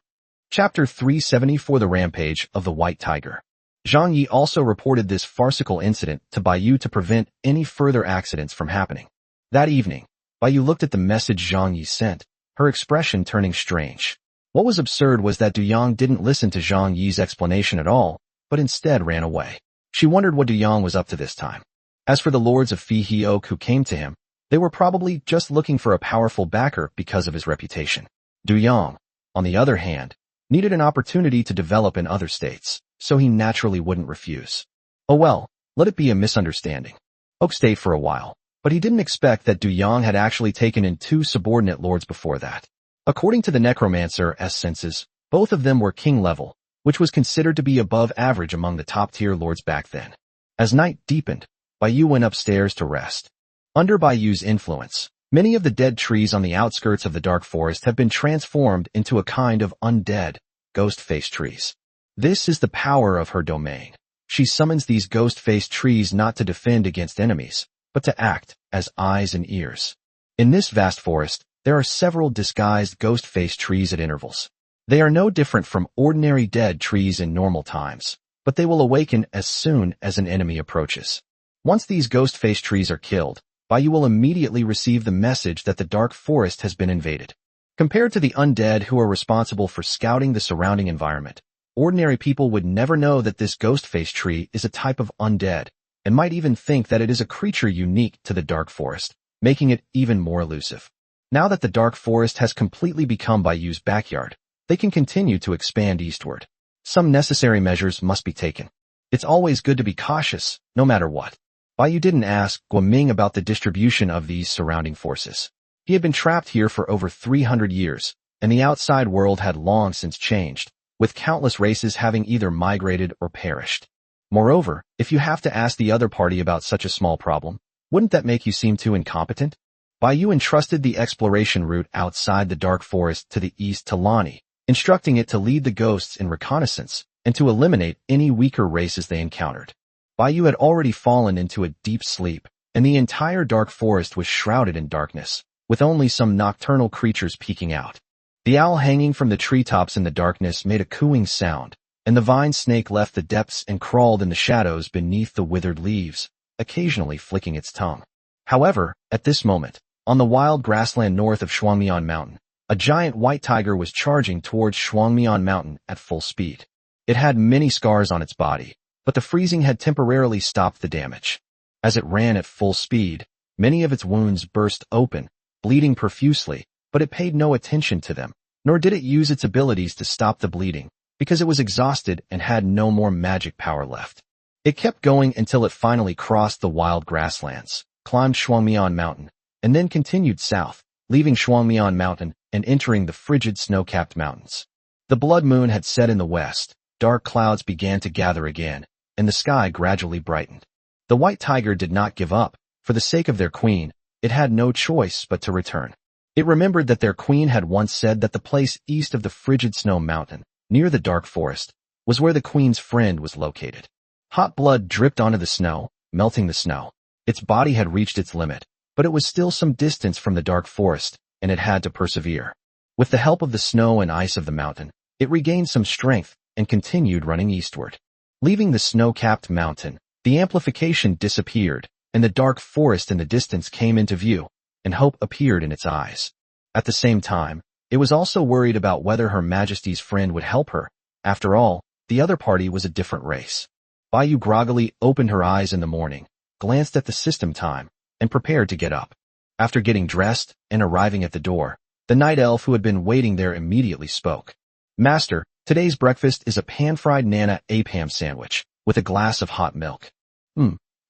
Chapter 374 The Rampage of the White Tiger. Zhang Yi also reported this farcical incident to Bai Yu to prevent any further accidents from happening. That evening, Bai Yu looked at the message Zhang Yi sent, her expression turning strange. What was absurd was that Du Yang didn't listen to Zhang Yi's explanation at all, but instead ran away. She wondered what Du Yang was up to this time. As for the lords of Phi Heok who came to him, they were probably just looking for a powerful backer because of his reputation. Du Yang, on the other hand, needed an opportunity to develop in other states, so he naturally wouldn't refuse. Oh well, let it be a misunderstanding. Oak stayed for a while, but he didn't expect that Du Yang had actually taken in 2 subordinate lords before that. According to the Necromancer's census, both of them were king level, which was considered to be above average among the top-tier lords back then. As night deepened, Bai Yu went upstairs to rest. Under Bai Yu's influence, many of the dead trees on the outskirts of the dark forest have been transformed into a kind of undead, ghost-faced trees. This is the power of her domain. She summons these ghost-faced trees not to defend against enemies, but to act as eyes and ears. In this vast forest, there are several disguised ghost-faced trees at intervals. They are no different from ordinary dead trees in normal times, but they will awaken as soon as an enemy approaches. Once these ghost-faced trees are killed, Bai Yu will immediately receive the message that the dark forest has been invaded. Compared to the undead who are responsible for scouting the surrounding environment, ordinary people would never know that this ghost-faced tree is a type of undead, and might even think that it is a creature unique to the dark forest, making it even more elusive. Now that the dark forest has completely become Bai Yu's backyard, they can continue to expand eastward. Some necessary measures must be taken. It's always good to be cautious, no matter what. Bai Yu didn't ask Guoming about the distribution of these surrounding forces. He had been trapped here for over 300 years, and the outside world had long since changed, with countless races having either migrated or perished. Moreover, if you have to ask the other party about such a small problem, wouldn't that make you seem too incompetent? Bai Yu entrusted the exploration route outside the dark forest to the east to Lani, instructing it to lead the ghosts in reconnaissance and to eliminate any weaker races they encountered. Bai Yu had already fallen into a deep sleep, and the entire dark forest was shrouded in darkness, with only some nocturnal creatures peeking out. The owl hanging from the treetops in the darkness made a cooing sound, and the vine snake left the depths and crawled in the shadows beneath the withered leaves, occasionally flicking its tongue. However, at this moment, on the wild grassland north of Shuangmian Mountain, a giant white tiger was charging towards Shuangmian Mountain at full speed. It had many scars on its body, but the freezing had temporarily stopped the damage. As it ran at full speed, many of its wounds burst open, bleeding profusely, but it paid no attention to them, nor did it use its abilities to stop the bleeding, because it was exhausted and had no more magic power left. It kept going until it finally crossed the wild grasslands, climbed Shuangmian Mountain, and then continued south, leaving Shuangmian Mountain and entering the frigid snow-capped mountains. The blood moon had set in the west, dark clouds began to gather again, and the sky gradually brightened. The white tiger did not give up. For the sake of their queen, it had no choice but to return. It remembered that their queen had once said that the place east of the frigid snow mountain, near the dark forest, was where the queen's friend was located. Hot blood dripped onto the snow, melting the snow. Its body had reached its limit, but it was still some distance from the dark forest, and it had to persevere. With the help of the snow and ice of the mountain, it regained some strength and continued running eastward. Leaving the snow-capped mountain, the amplification disappeared, and the dark forest in the distance came into view, and hope appeared in its eyes. At the same time, it was also worried about whether Her Majesty's friend would help her. After all, the other party was a different race. Bai Yu groggily opened her eyes in the morning, glanced at the system time, and prepared to get up. After getting dressed and arriving at the door, the night elf who had been waiting there immediately spoke. "Master, today's breakfast is a pan-fried Nana Apam sandwich, with a glass of hot milk."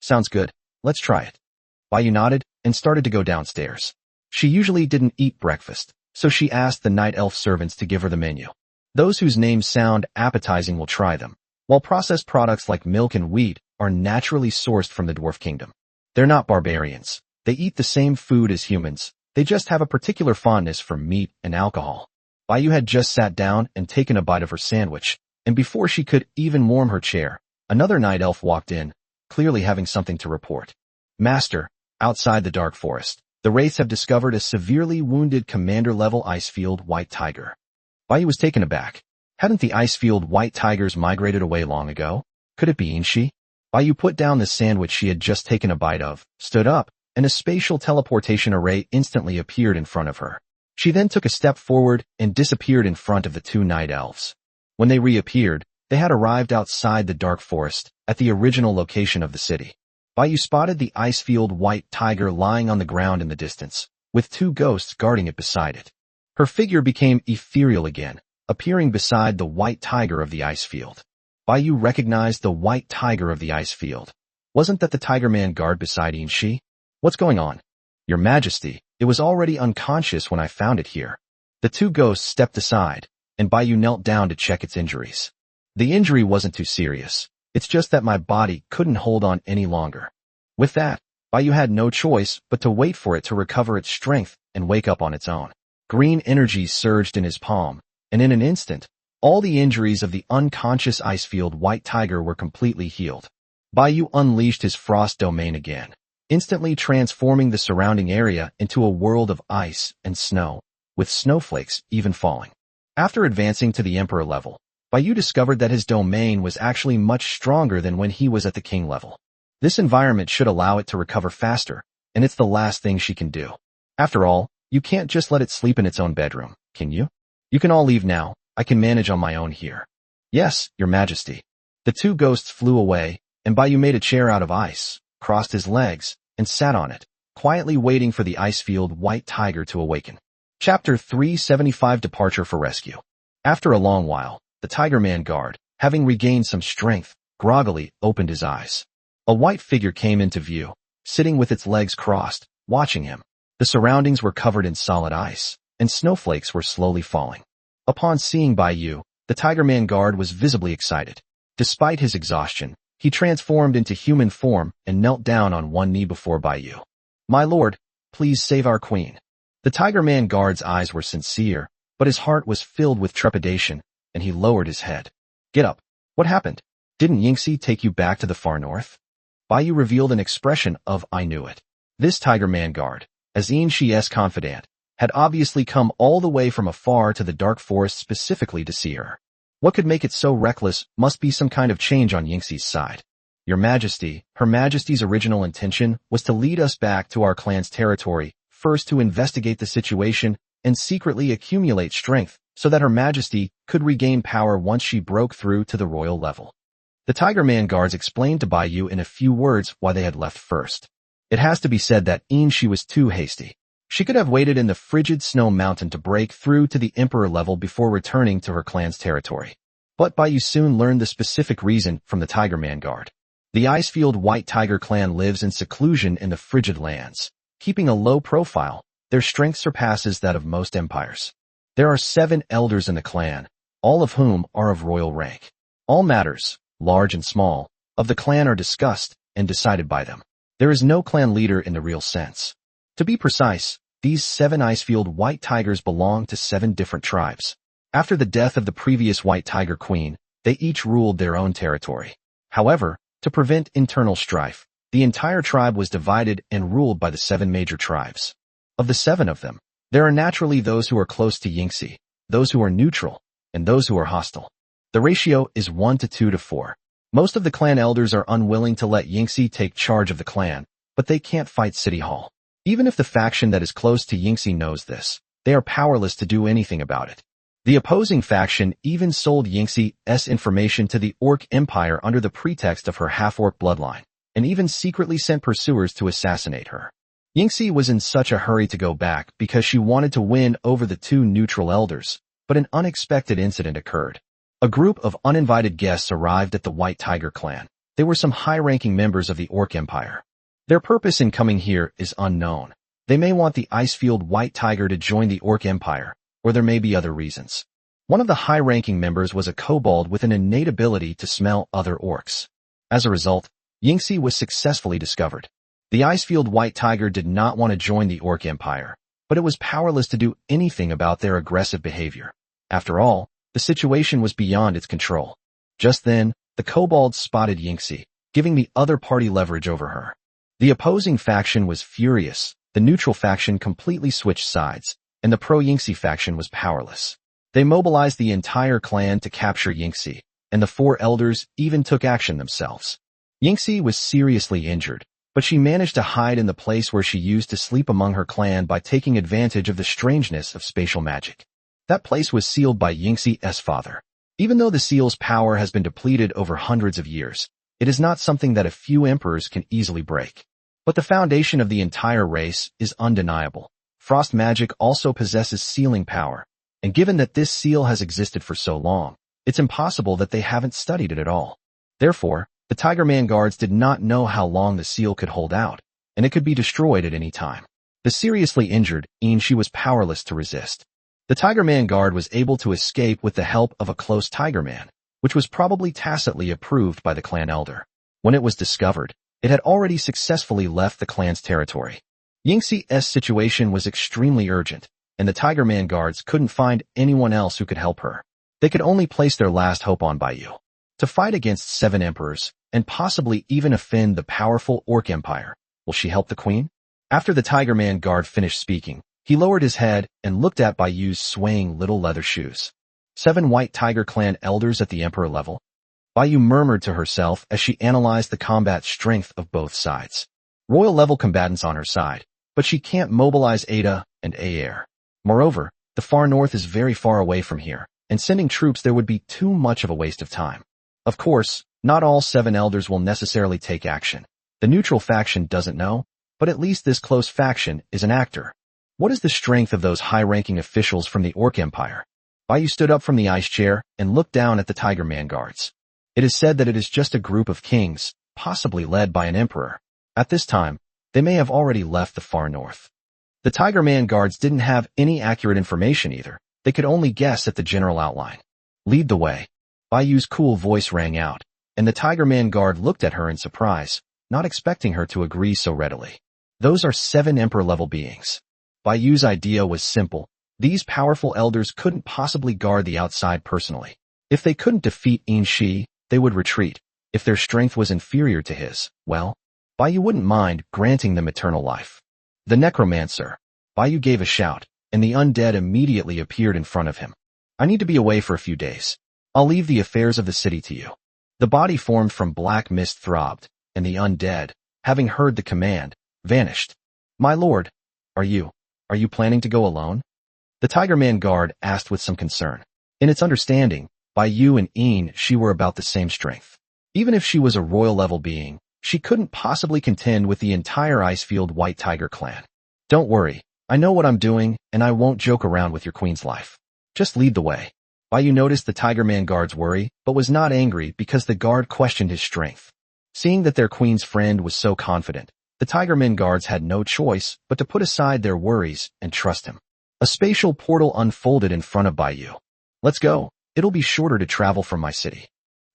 Sounds good. Let's try it." Bai Yu nodded and started to go downstairs. She usually didn't eat breakfast, so she asked the night elf servants to give her the menu. Those whose names sound appetizing will try them, while processed products like milk and wheat are naturally sourced from the dwarf kingdom. They're not barbarians. They eat the same food as humans. They just have a particular fondness for meat and alcohol. Baiyu had just sat down and taken a bite of her sandwich, and before she could even warm her chair, another night elf walked in, clearly having something to report. Master, outside the dark forest, the Wraiths have discovered a severely wounded commander-level Icefield White Tiger. Baiyu was taken aback. Hadn't the Icefield White Tigers migrated away long ago? Could it be Inshi? Baiyu put down the sandwich she had just taken a bite of, stood up, and a spatial teleportation array instantly appeared in front of her. She then took a step forward and disappeared in front of the two night elves. When they reappeared, they had arrived outside the dark forest, at the original location of the city. Baiyu spotted the Icefield White Tiger lying on the ground in the distance, with two ghosts guarding it beside it. Her figure became ethereal again, appearing beside the White Tiger of the Icefield. Baiyu recognized the White Tiger of the Icefield. Wasn't that the Tiger Man guard beside Inshi? What's going on? Your Majesty, it was already unconscious when I found it here. The two ghosts stepped aside, and Baiyu knelt down to check its injuries. The injury wasn't too serious. It's just that my body couldn't hold on any longer. With that, Baiyu had no choice but to wait for it to recover its strength and wake up on its own. Green energy surged in his palm, and in an instant, all the injuries of the unconscious Icefield White Tiger were completely healed. Baiyu unleashed his frost domain again, instantly transforming the surrounding area into a world of ice and snow, with snowflakes even falling. After advancing to the Emperor level, Baiyu discovered that his domain was actually much stronger than when he was at the King level. This environment should allow it to recover faster, and it's the last thing she can do. After all, you can't just let it sleep in its own bedroom, can you? You can all leave now. I can manage on my own here. Yes, Your Majesty. The two ghosts flew away, and Baiyu made a chair out of ice, crossed his legs, and sat on it, quietly waiting for the Icefield White Tiger to awaken. Chapter 375 Departure for Rescue. After a long while, the Tiger Man guard, having regained some strength, groggily opened his eyes. A white figure came into view, sitting with its legs crossed, watching him. The surroundings were covered in solid ice, and snowflakes were slowly falling. Upon seeing Baiyu, the Tiger Man guard was visibly excited. Despite his exhaustion, he transformed into human form and knelt down on one knee before Baiyu. My lord, please save our queen. The Tiger Man guard's eyes were sincere, but his heart was filled with trepidation, and he lowered his head. Get up. What happened? Didn't Yingxi take you back to the far north? Baiyu revealed an expression of I knew it. This Tiger Man guard, as Yin-Shi's confidant, had obviously come all the way from afar to the dark forest specifically to see her. What could make it so reckless must be some kind of change on Yingxi's side. Your Majesty, Her Majesty's original intention was to lead us back to our clan's territory, first to investigate the situation and secretly accumulate strength so that Her Majesty could regain power once she broke through to the royal level. The Tiger Man guards explained to Baiyu in a few words why they had left first. It has to be said that Yin-Shi was too hasty. She could have waited in the frigid snow mountain to break through to the Emperor level before returning to her clan's territory. But Baiyu soon learned the specific reason from the Tiger Man guard. The Icefield White Tiger clan lives in seclusion in the frigid lands. Keeping a low profile, their strength surpasses that of most empires. There are 7 elders in the clan, all of whom are of royal rank. All matters, large and small, of the clan are discussed and decided by them. There is no clan leader in the real sense. To be precise, these 7 Icefield White Tigers belong to 7 different tribes. After the death of the previous White Tiger Queen, they each ruled their own territory. However, to prevent internal strife, the entire tribe was divided and ruled by the 7 major tribes. Of the 7 of them, there are naturally those who are close to Yingxi, those who are neutral, and those who are hostile. The ratio is 1 to 2 to 4. Most of the clan elders are unwilling to let Yingxi take charge of the clan, but they can't fight City Hall. Even if the faction that is close to Yingxi knows this, they are powerless to do anything about it. The opposing faction even sold Yingxi's information to the Orc Empire under the pretext of her half-orc bloodline, and even secretly sent pursuers to assassinate her. Yingxi was in such a hurry to go back because she wanted to win over the 2 neutral elders, but an unexpected incident occurred. A group of uninvited guests arrived at the White Tiger clan. They were some high-ranking members of the Orc Empire. Their purpose in coming here is unknown. They may want the Icefield White Tiger to join the Orc Empire, or there may be other reasons. One of the high-ranking members was a kobold with an innate ability to smell other orcs. As a result, Yingxi was successfully discovered. The Icefield White Tiger did not want to join the Orc Empire, but it was powerless to do anything about their aggressive behavior. After all, the situation was beyond its control. Just then, the kobold spotted Yingxi, giving the other party leverage over her. The opposing faction was furious, the neutral faction completely switched sides, and the pro-Yingxi faction was powerless. They mobilized the entire clan to capture Yingxi, and the four elders even took action themselves. Yingxi was seriously injured, but she managed to hide in the place where she used to sleep among her clan by taking advantage of the strangeness of spatial magic. That place was sealed by Yingxi's father. Even though the seal's power has been depleted over hundreds of years, it is not something that a few emperors can easily break. But the foundation of the entire race is undeniable. Frost magic also possesses sealing power, and given that this seal has existed for so long, it's impossible that they haven't studied it at all. Therefore, the Tiger Man guards did not know how long the seal could hold out, and it could be destroyed at any time. The seriously injured Yingxi was powerless to resist. The Tiger Man guard was able to escape with the help of a close Tiger Man, which was probably tacitly approved by the clan elder. When it was discovered, it had already successfully left the clan's territory. Yingxi's situation was extremely urgent, and the Tiger Man guards couldn't find anyone else who could help her. They could only place their last hope on Baiyu. To fight against 7 emperors, and possibly even offend the powerful Orc Empire, will she help the queen? After the Tiger Man guard finished speaking, he lowered his head and looked at Baiyu's swaying little leather shoes. 7 White Tiger clan elders at the emperor level? Baiyu murmured to herself as she analyzed the combat strength of both sides. Royal level combatants on her side, but she can't mobilize Ada and Aer. Moreover, the far north is very far away from here, and sending troops there would be too much of a waste of time. Of course, not all 7 elders will necessarily take action. The neutral faction doesn't know, but at least this close faction is an actor. What is the strength of those high-ranking officials from the Orc Empire? Baiyu stood up from the ice chair and looked down at the Tiger Man guards. It is said that it is just a group of kings, possibly led by an emperor. At this time, they may have already left the far north. The Tiger Man guards didn't have any accurate information either. They could only guess at the general outline. Lead the way. Baiyu's cool voice rang out, and the Tiger Man guard looked at her in surprise, not expecting her to agree so readily. Those are 7 emperor-level beings. Baiyu's idea was simple. These powerful elders couldn't possibly guard the outside personally. If they couldn't defeat Yingxi, they would retreat. If their strength was inferior to his, well, Baiyu wouldn't mind granting them eternal life. The necromancer. Baiyu gave a shout, and the undead immediately appeared in front of him. I need to be away for a few days. I'll leave the affairs of the city to you. The body formed from black mist throbbed, and the undead, having heard the command, vanished. My lord, are you planning to go alone? The Tiger Man guard asked with some concern. In its understanding, Baiyu and Yingxi were about the same strength. Even if she was a royal level being, she couldn't possibly contend with the entire Icefield White Tiger clan. Don't worry, I know what I'm doing, and I won't joke around with your queen's life. Just lead the way. Baiyu noticed the Tiger Man guard's worry, but was not angry because the guard questioned his strength. Seeing that their queen's friend was so confident, the Tiger Man guards had no choice but to put aside their worries and trust him. A spatial portal unfolded in front of Baiyu. Let's go. It'll be shorter to travel from my city.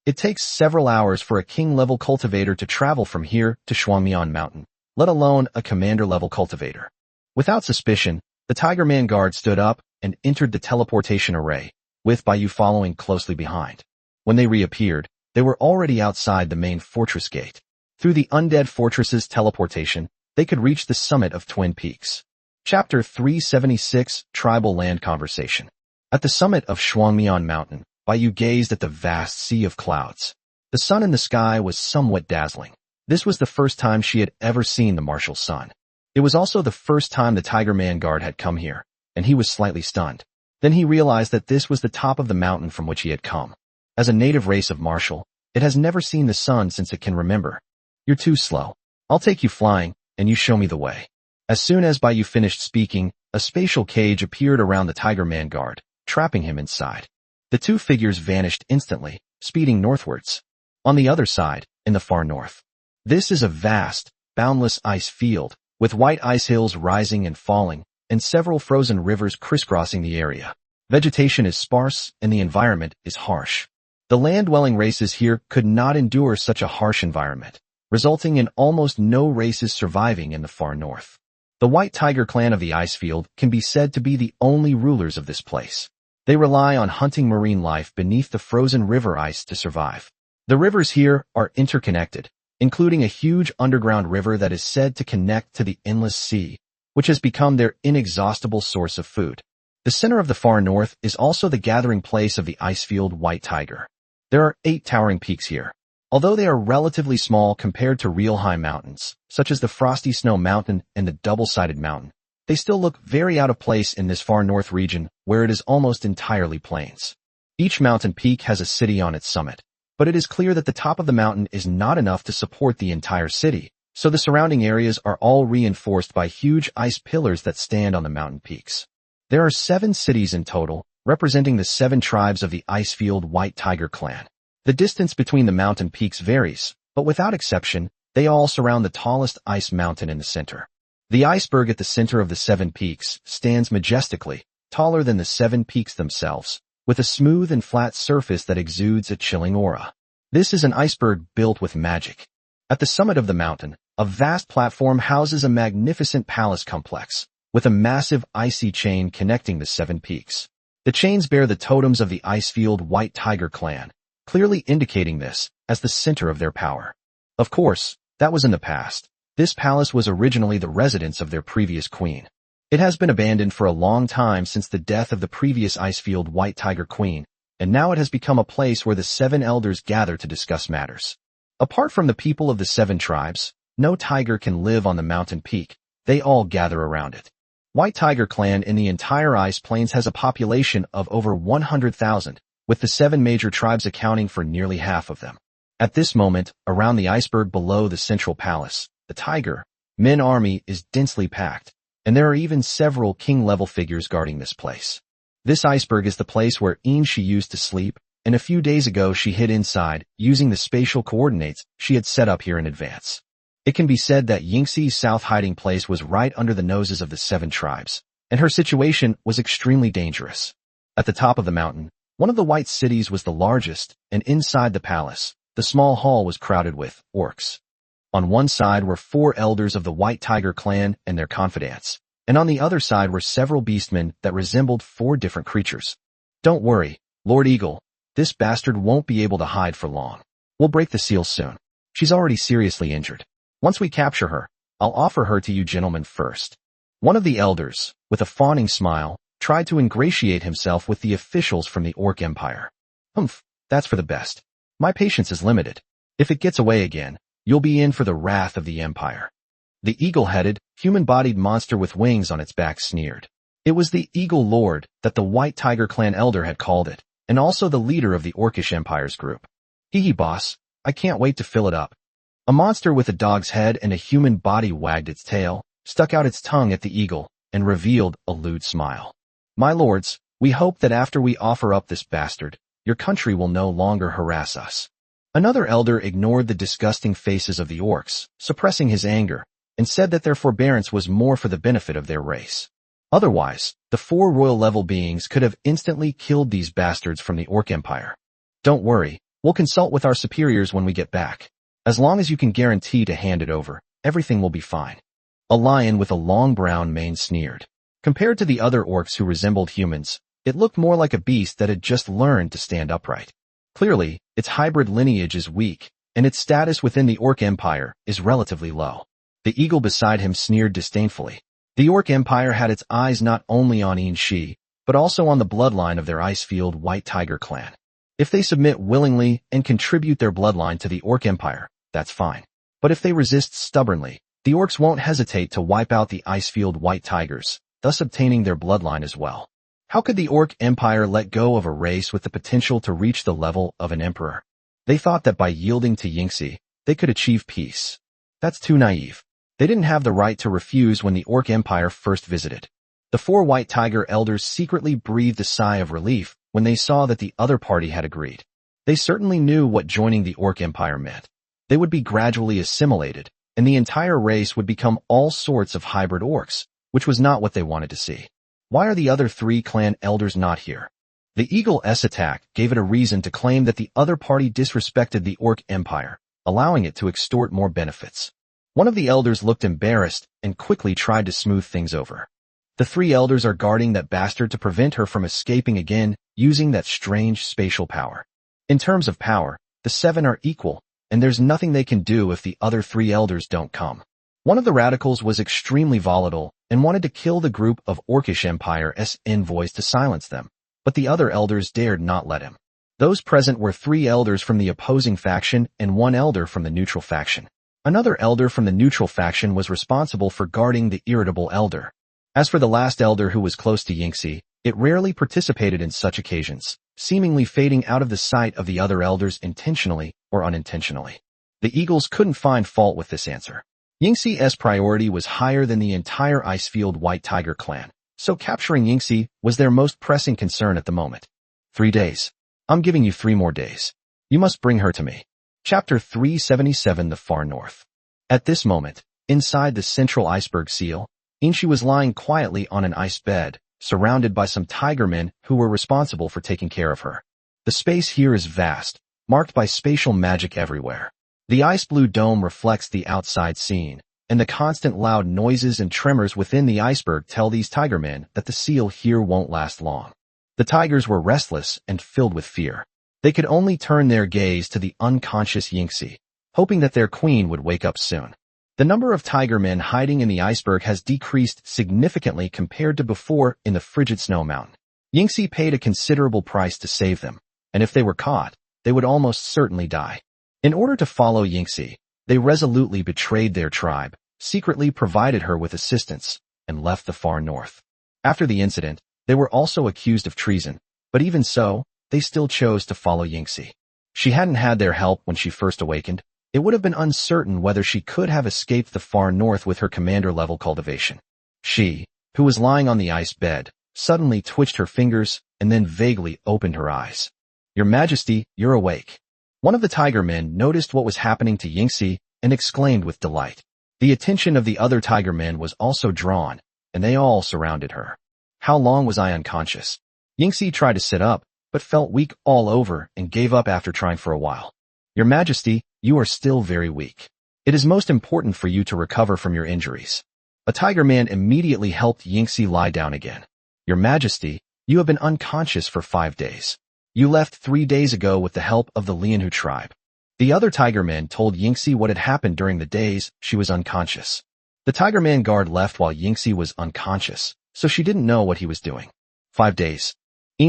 It takes several hours for a king-level cultivator to travel from here to Shuangmian Mountain, let alone a commander-level cultivator. Without suspicion, the Tiger Man guard stood up and entered the teleportation array, with Baiyu following closely behind. When they reappeared, they were already outside the main fortress gate. Through the undead fortress's teleportation, they could reach the summit of Twin Peaks. Chapter 376, Tribal Land Conversation. At the summit of Shuangmian Mountain, Baiyu gazed at the vast sea of clouds. The sun in the sky was somewhat dazzling. This was the first time she had ever seen the martial sun. It was also the first time the Tiger Man guard had come here, and he was slightly stunned. Then he realized that this was the top of the mountain from which he had come. As a native race of martial, it has never seen the sun since it can remember. You're too slow. I'll take you flying, and you show me the way. As soon as Baiyu finished speaking, a spatial cage appeared around the Tiger Man guard, trapping him inside. The two figures vanished instantly, speeding northwards. On the other side, in the far north. This is a vast, boundless ice field, with white ice hills rising and falling, and several frozen rivers crisscrossing the area. Vegetation is sparse and the environment is harsh. The land-dwelling races here could not endure such a harsh environment, resulting in almost no races surviving in the far north. The White Tiger clan of the Icefield can be said to be the only rulers of this place. They rely on hunting marine life beneath the frozen river ice to survive. The rivers here are interconnected, including a huge underground river that is said to connect to the endless sea, which has become their inexhaustible source of food. The center of the far north is also the gathering place of the Icefield White Tiger. There are 8 towering peaks here. Although they are relatively small compared to real high mountains, such as the Frosty Snow Mountain and the Double-Sided Mountain, they still look very out of place in this far north region where it is almost entirely plains. Each mountain peak has a city on its summit, but it is clear that the top of the mountain is not enough to support the entire city, so the surrounding areas are all reinforced by huge ice pillars that stand on the mountain peaks. There are 7 cities in total, representing the 7 tribes of the Icefield White Tiger clan. The distance between the mountain peaks varies, but without exception, they all surround the tallest ice mountain in the center. The iceberg at the center of the 7 peaks stands majestically, taller than the 7 peaks themselves, with a smooth and flat surface that exudes a chilling aura. This is an iceberg built with magic. At the summit of the mountain, a vast platform houses a magnificent palace complex, with a massive icy chain connecting the 7 peaks. The chains bear the totems of the Icefield White Tiger clan, clearly indicating this as the center of their power. Of course, that was in the past. This palace was originally the residence of their previous queen. It has been abandoned for a long time since the death of the previous Icefield White Tiger queen, and now it has become a place where the 7 elders gather to discuss matters. Apart from the people of the 7 tribes, no tiger can live on the mountain peak. They all gather around it. White Tiger clan in the entire Ice Plains has a population of over 100,000, with the 7 major tribes accounting for nearly half of them. At this moment, around the iceberg below the central palace, the Tiger Men army is densely packed, and there are even several king-level figures guarding this place. This iceberg is the place where Shi used to sleep, and a few days ago she hid inside, using the spatial coordinates she had set up here in advance. It can be said that Yingxi's south hiding place was right under the noses of the 7 tribes, and her situation was extremely dangerous. At the top of the mountain, one of the white cities was the largest, and inside the palace, the small hall was crowded with orcs. On one side were 4 elders of the White Tiger clan and their confidants, and on the other side were several beastmen that resembled 4 different creatures. Don't worry, Lord Eagle, this bastard won't be able to hide for long. We'll break the seal soon. She's already seriously injured. Once we capture her, I'll offer her to you gentlemen first. One of the elders, with a fawning smile, tried to ingratiate himself with the officials from the Orc Empire. Humph, that's for the best. My patience is limited. If it gets away again, you'll be in for the wrath of the Empire. The eagle-headed, human-bodied monster with wings on its back sneered. It was the Eagle Lord that the White Tiger clan elder had called it, and also the leader of the Orcish Empire's group. Hee boss, I can't wait to fill it up. A monster with a dog's head and a human body wagged its tail, stuck out its tongue at the eagle, and revealed a lewd smile. My lords, we hope that after we offer up this bastard, your country will no longer harass us. Another elder ignored the disgusting faces of the orcs, suppressing his anger, and said that their forbearance was more for the benefit of their race. Otherwise, the 4 royal-level beings could have instantly killed these bastards from the Orc Empire. Don't worry, we'll consult with our superiors when we get back. As long as you can guarantee to hand it over, everything will be fine. A lion with a long brown mane sneered. Compared to the other orcs who resembled humans, it looked more like a beast that had just learned to stand upright. Clearly, its hybrid lineage is weak, and its status within the Orc Empire is relatively low. The eagle beside him sneered disdainfully. The Orc Empire had its eyes not only on Shi, but also on the bloodline of their Icefield White Tiger clan. If they submit willingly and contribute their bloodline to the Orc Empire, that's fine. But if they resist stubbornly, the orcs won't hesitate to wipe out the Icefield White Tigers, thus obtaining their bloodline as well. How could the Orc Empire let go of a race with the potential to reach the level of an emperor? They thought that by yielding to Yingxi, they could achieve peace. That's too naive. They didn't have the right to refuse when the Orc Empire first visited. The 4 White Tiger elders secretly breathed a sigh of relief when they saw that the other party had agreed. They certainly knew what joining the Orc Empire meant. They would be gradually assimilated, and the entire race would become all sorts of hybrid orcs, which was not what they wanted to see. Why are the other 3 clan elders not here? The Eagle's attack gave it a reason to claim that the other party disrespected the Orc Empire, allowing it to extort more benefits. One of the elders looked embarrassed and quickly tried to smooth things over. The 3 elders are guarding that bastard to prevent her from escaping again using that strange spatial power. In terms of power, the 7 are equal, and there's nothing they can do if the other 3 elders don't come. One of the radicals was extremely volatile and wanted to kill the group of Orcish Empire's envoys to silence them, but the other elders dared not let him. Those present were 3 elders from the opposing faction and 1 elder from the neutral faction. Another elder from the neutral faction was responsible for guarding the irritable elder. As for the last elder who was close to Yingxi, it rarely participated in such occasions, seemingly fading out of the sight of the other elders intentionally or unintentionally. The Eagles couldn't find fault with this answer. Yingxi's priority was higher than the entire Icefield White Tiger clan, so capturing Yingxi was their most pressing concern at the moment. 3 days. I'm giving you 3 more days. You must bring her to me. Chapter 377 The Far North. At this moment, inside the central iceberg seal, Yingxi was lying quietly on an ice bed, surrounded by some tigermen who were responsible for taking care of her. The space here is vast, marked by spatial magic everywhere. The ice-blue dome reflects the outside scene, and the constant loud noises and tremors within the iceberg tell these tigermen that the seal here won't last long. The tigers were restless and filled with fear. They could only turn their gaze to the unconscious Yingxi, hoping that their queen would wake up soon. The number of tigermen hiding in the iceberg has decreased significantly compared to before in the frigid snow mountain. Yingxi paid a considerable price to save them, and if they were caught, they would almost certainly die. In order to follow Yingxi, they resolutely betrayed their tribe, secretly provided her with assistance, and left the far north. After the incident, they were also accused of treason, but even so, they still chose to follow Yingxi. She hadn't had their help when she first awakened. It would have been uncertain whether she could have escaped the far north with her commander-level cultivation. She, who was lying on the ice bed, suddenly twitched her fingers and then vaguely opened her eyes. "Your Majesty, you're awake." One of the tigermen noticed what was happening to Yingxi and exclaimed with delight. The attention of the other tigermen was also drawn, and they all surrounded her. "How long was I unconscious?" Yingxi tried to sit up, but felt weak all over and gave up after trying for a while. "Your Majesty, you are still very weak. It is most important for you to recover from your injuries." A tigerman immediately helped Yingxi lie down again. "Your Majesty, you have been unconscious for 5 days. You left 3 days ago with the help of the Lianhu tribe." The other tigerman told Yingxi what had happened during the days she was unconscious. The tigerman guard left while Yingxi was unconscious, so she didn't know what he was doing. 5 days.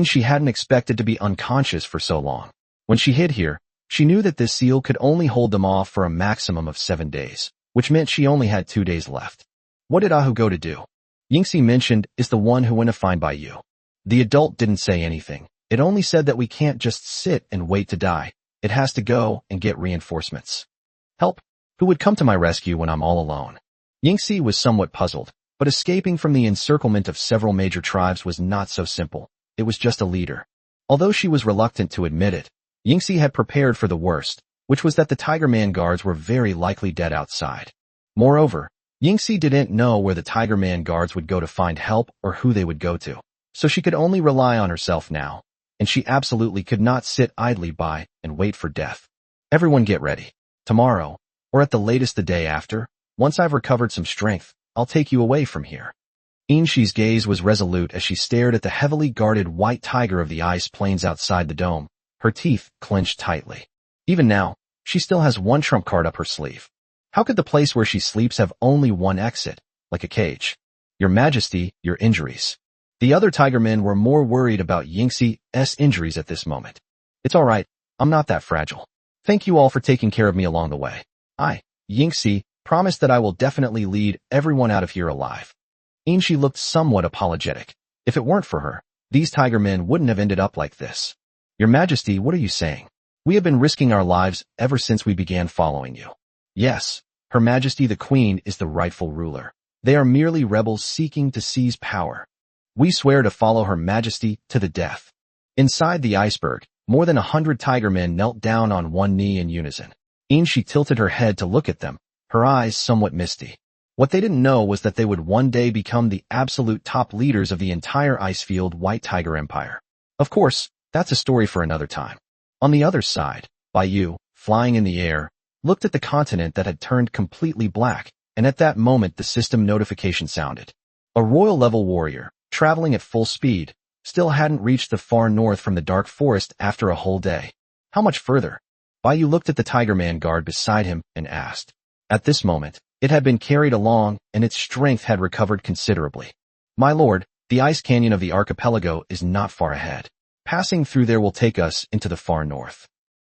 She hadn't expected to be unconscious for so long. When she hid here, she knew that this seal could only hold them off for a maximum of 7 days, which meant she only had 2 days left. "What did Ahu go to do?" Yingxi mentioned is the one who went to find Bai Yu. The adult didn't say anything. It only said that we can't just sit and wait to die. It has to go and get reinforcements. "Help? Who would come to my rescue when I'm all alone?" Yingxi was somewhat puzzled, but escaping from the encirclement of several major tribes was not so simple. It was just a leader. Although she was reluctant to admit it, Yingxi had prepared for the worst, which was that the Tigerman guards were very likely dead outside. Moreover, Yingxi didn't know where the Tigerman guards would go to find help or who they would go to, so she could only rely on herself now, and she absolutely could not sit idly by and wait for death. "Everyone get ready. Tomorrow, or at the latest the day after, once I've recovered some strength, I'll take you away from here." Yingxi's gaze was resolute as she stared at the heavily guarded white tiger of the ice plains outside the dome, her teeth clenched tightly. Even now, she still has one trump card up her sleeve. How could the place where she sleeps have only one exit, like a cage? "Your Majesty, your injuries." The other tigermen were more worried about Yingxi's injuries at this moment. "It's all right, I'm not that fragile. Thank you all for taking care of me along the way. I, Yingxi, promise that I will definitely lead everyone out of here alive." Yingxi looked somewhat apologetic. If it weren't for her, these tigermen wouldn't have ended up like this. "Your Majesty, what are you saying? We have been risking our lives ever since we began following you." "Yes, Her Majesty the Queen is the rightful ruler. They are merely rebels seeking to seize power. We swear to follow Her Majesty to the death." Inside the iceberg, more than 100 tigermen knelt down on one knee in unison. Yingxi tilted her head to look at them, her eyes somewhat misty. What they didn't know was that they would one day become the absolute top leaders of the entire Icefield White Tiger Empire. Of course, that's a story for another time. On the other side, Baiyu, flying in the air, looked at the continent that had turned completely black, and at that moment the system notification sounded. A royal-level warrior, traveling at full speed, still hadn't reached the far north from the dark forest after a whole day. How much further? Baiyu looked at the Tiger Man guard beside him and asked. At this moment, it had been carried along and its strength had recovered considerably. My lord, the ice canyon of the archipelago is not far ahead. Passing through there will take us into the far north.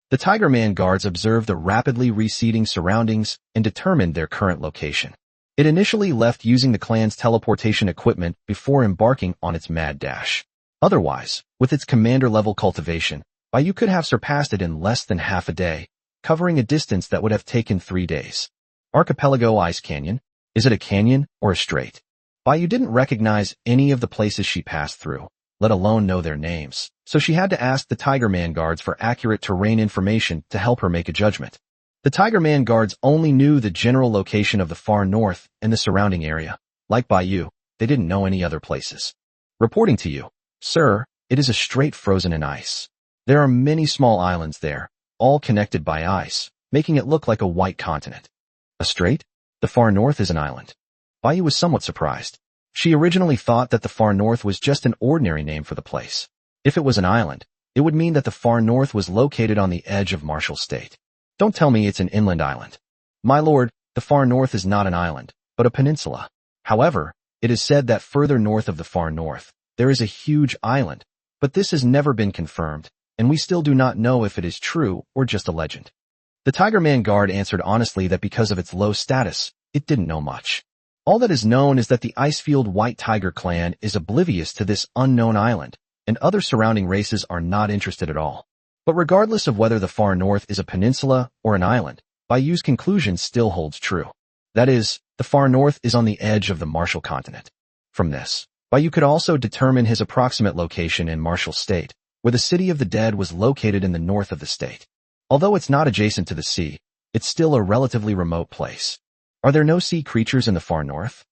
The Tiger Man guards observed the rapidly receding surroundings and determined their current location. It initially left using the clan's teleportation equipment before embarking on its mad dash. Otherwise, with its commander-level cultivation, Baiyu could have surpassed it in less than half a day, covering a distance that would have taken 3 days. Archipelago Ice Canyon? Is it a canyon or a strait? Baiyu didn't recognize any of the places she passed through, let alone know their names, so she had to ask the Tiger Man guards for accurate terrain information to help her make a judgment. The Tiger Man guards only knew the general location of the far north and the surrounding area. Like Baiyu, they didn't know any other places. Reporting to you, sir, it is a strait frozen in ice. There are many small islands there, all connected by ice, making it look like a white continent. A strait? The far north is an island. Baiyu was somewhat surprised. She originally thought that the far north was just an ordinary name for the place. If it was an island, it would mean that the far north was located on the edge of Marshall State. Don't tell me it's an inland island. My lord, the far north is not an island, but a peninsula. However, it is said that further north of the far north, there is a huge island, but this has never been confirmed, and we still do not know if it is true or just a legend. The Tiger Man guard answered honestly that because of its low status, it didn't know much. All that is known is that the Icefield White Tiger clan is oblivious to this unknown island, and other surrounding races are not interested at all. But regardless of whether the far north is a peninsula or an island, Baiyu's conclusion still holds true. That is, the far north is on the edge of the Marshall continent. From this, Baiyu could also determine his approximate location in Marshall State, where the City of the Dead was located in the north of the state. Although it's not adjacent to the sea, it's still a relatively remote place. Are there no sea creatures in the far north?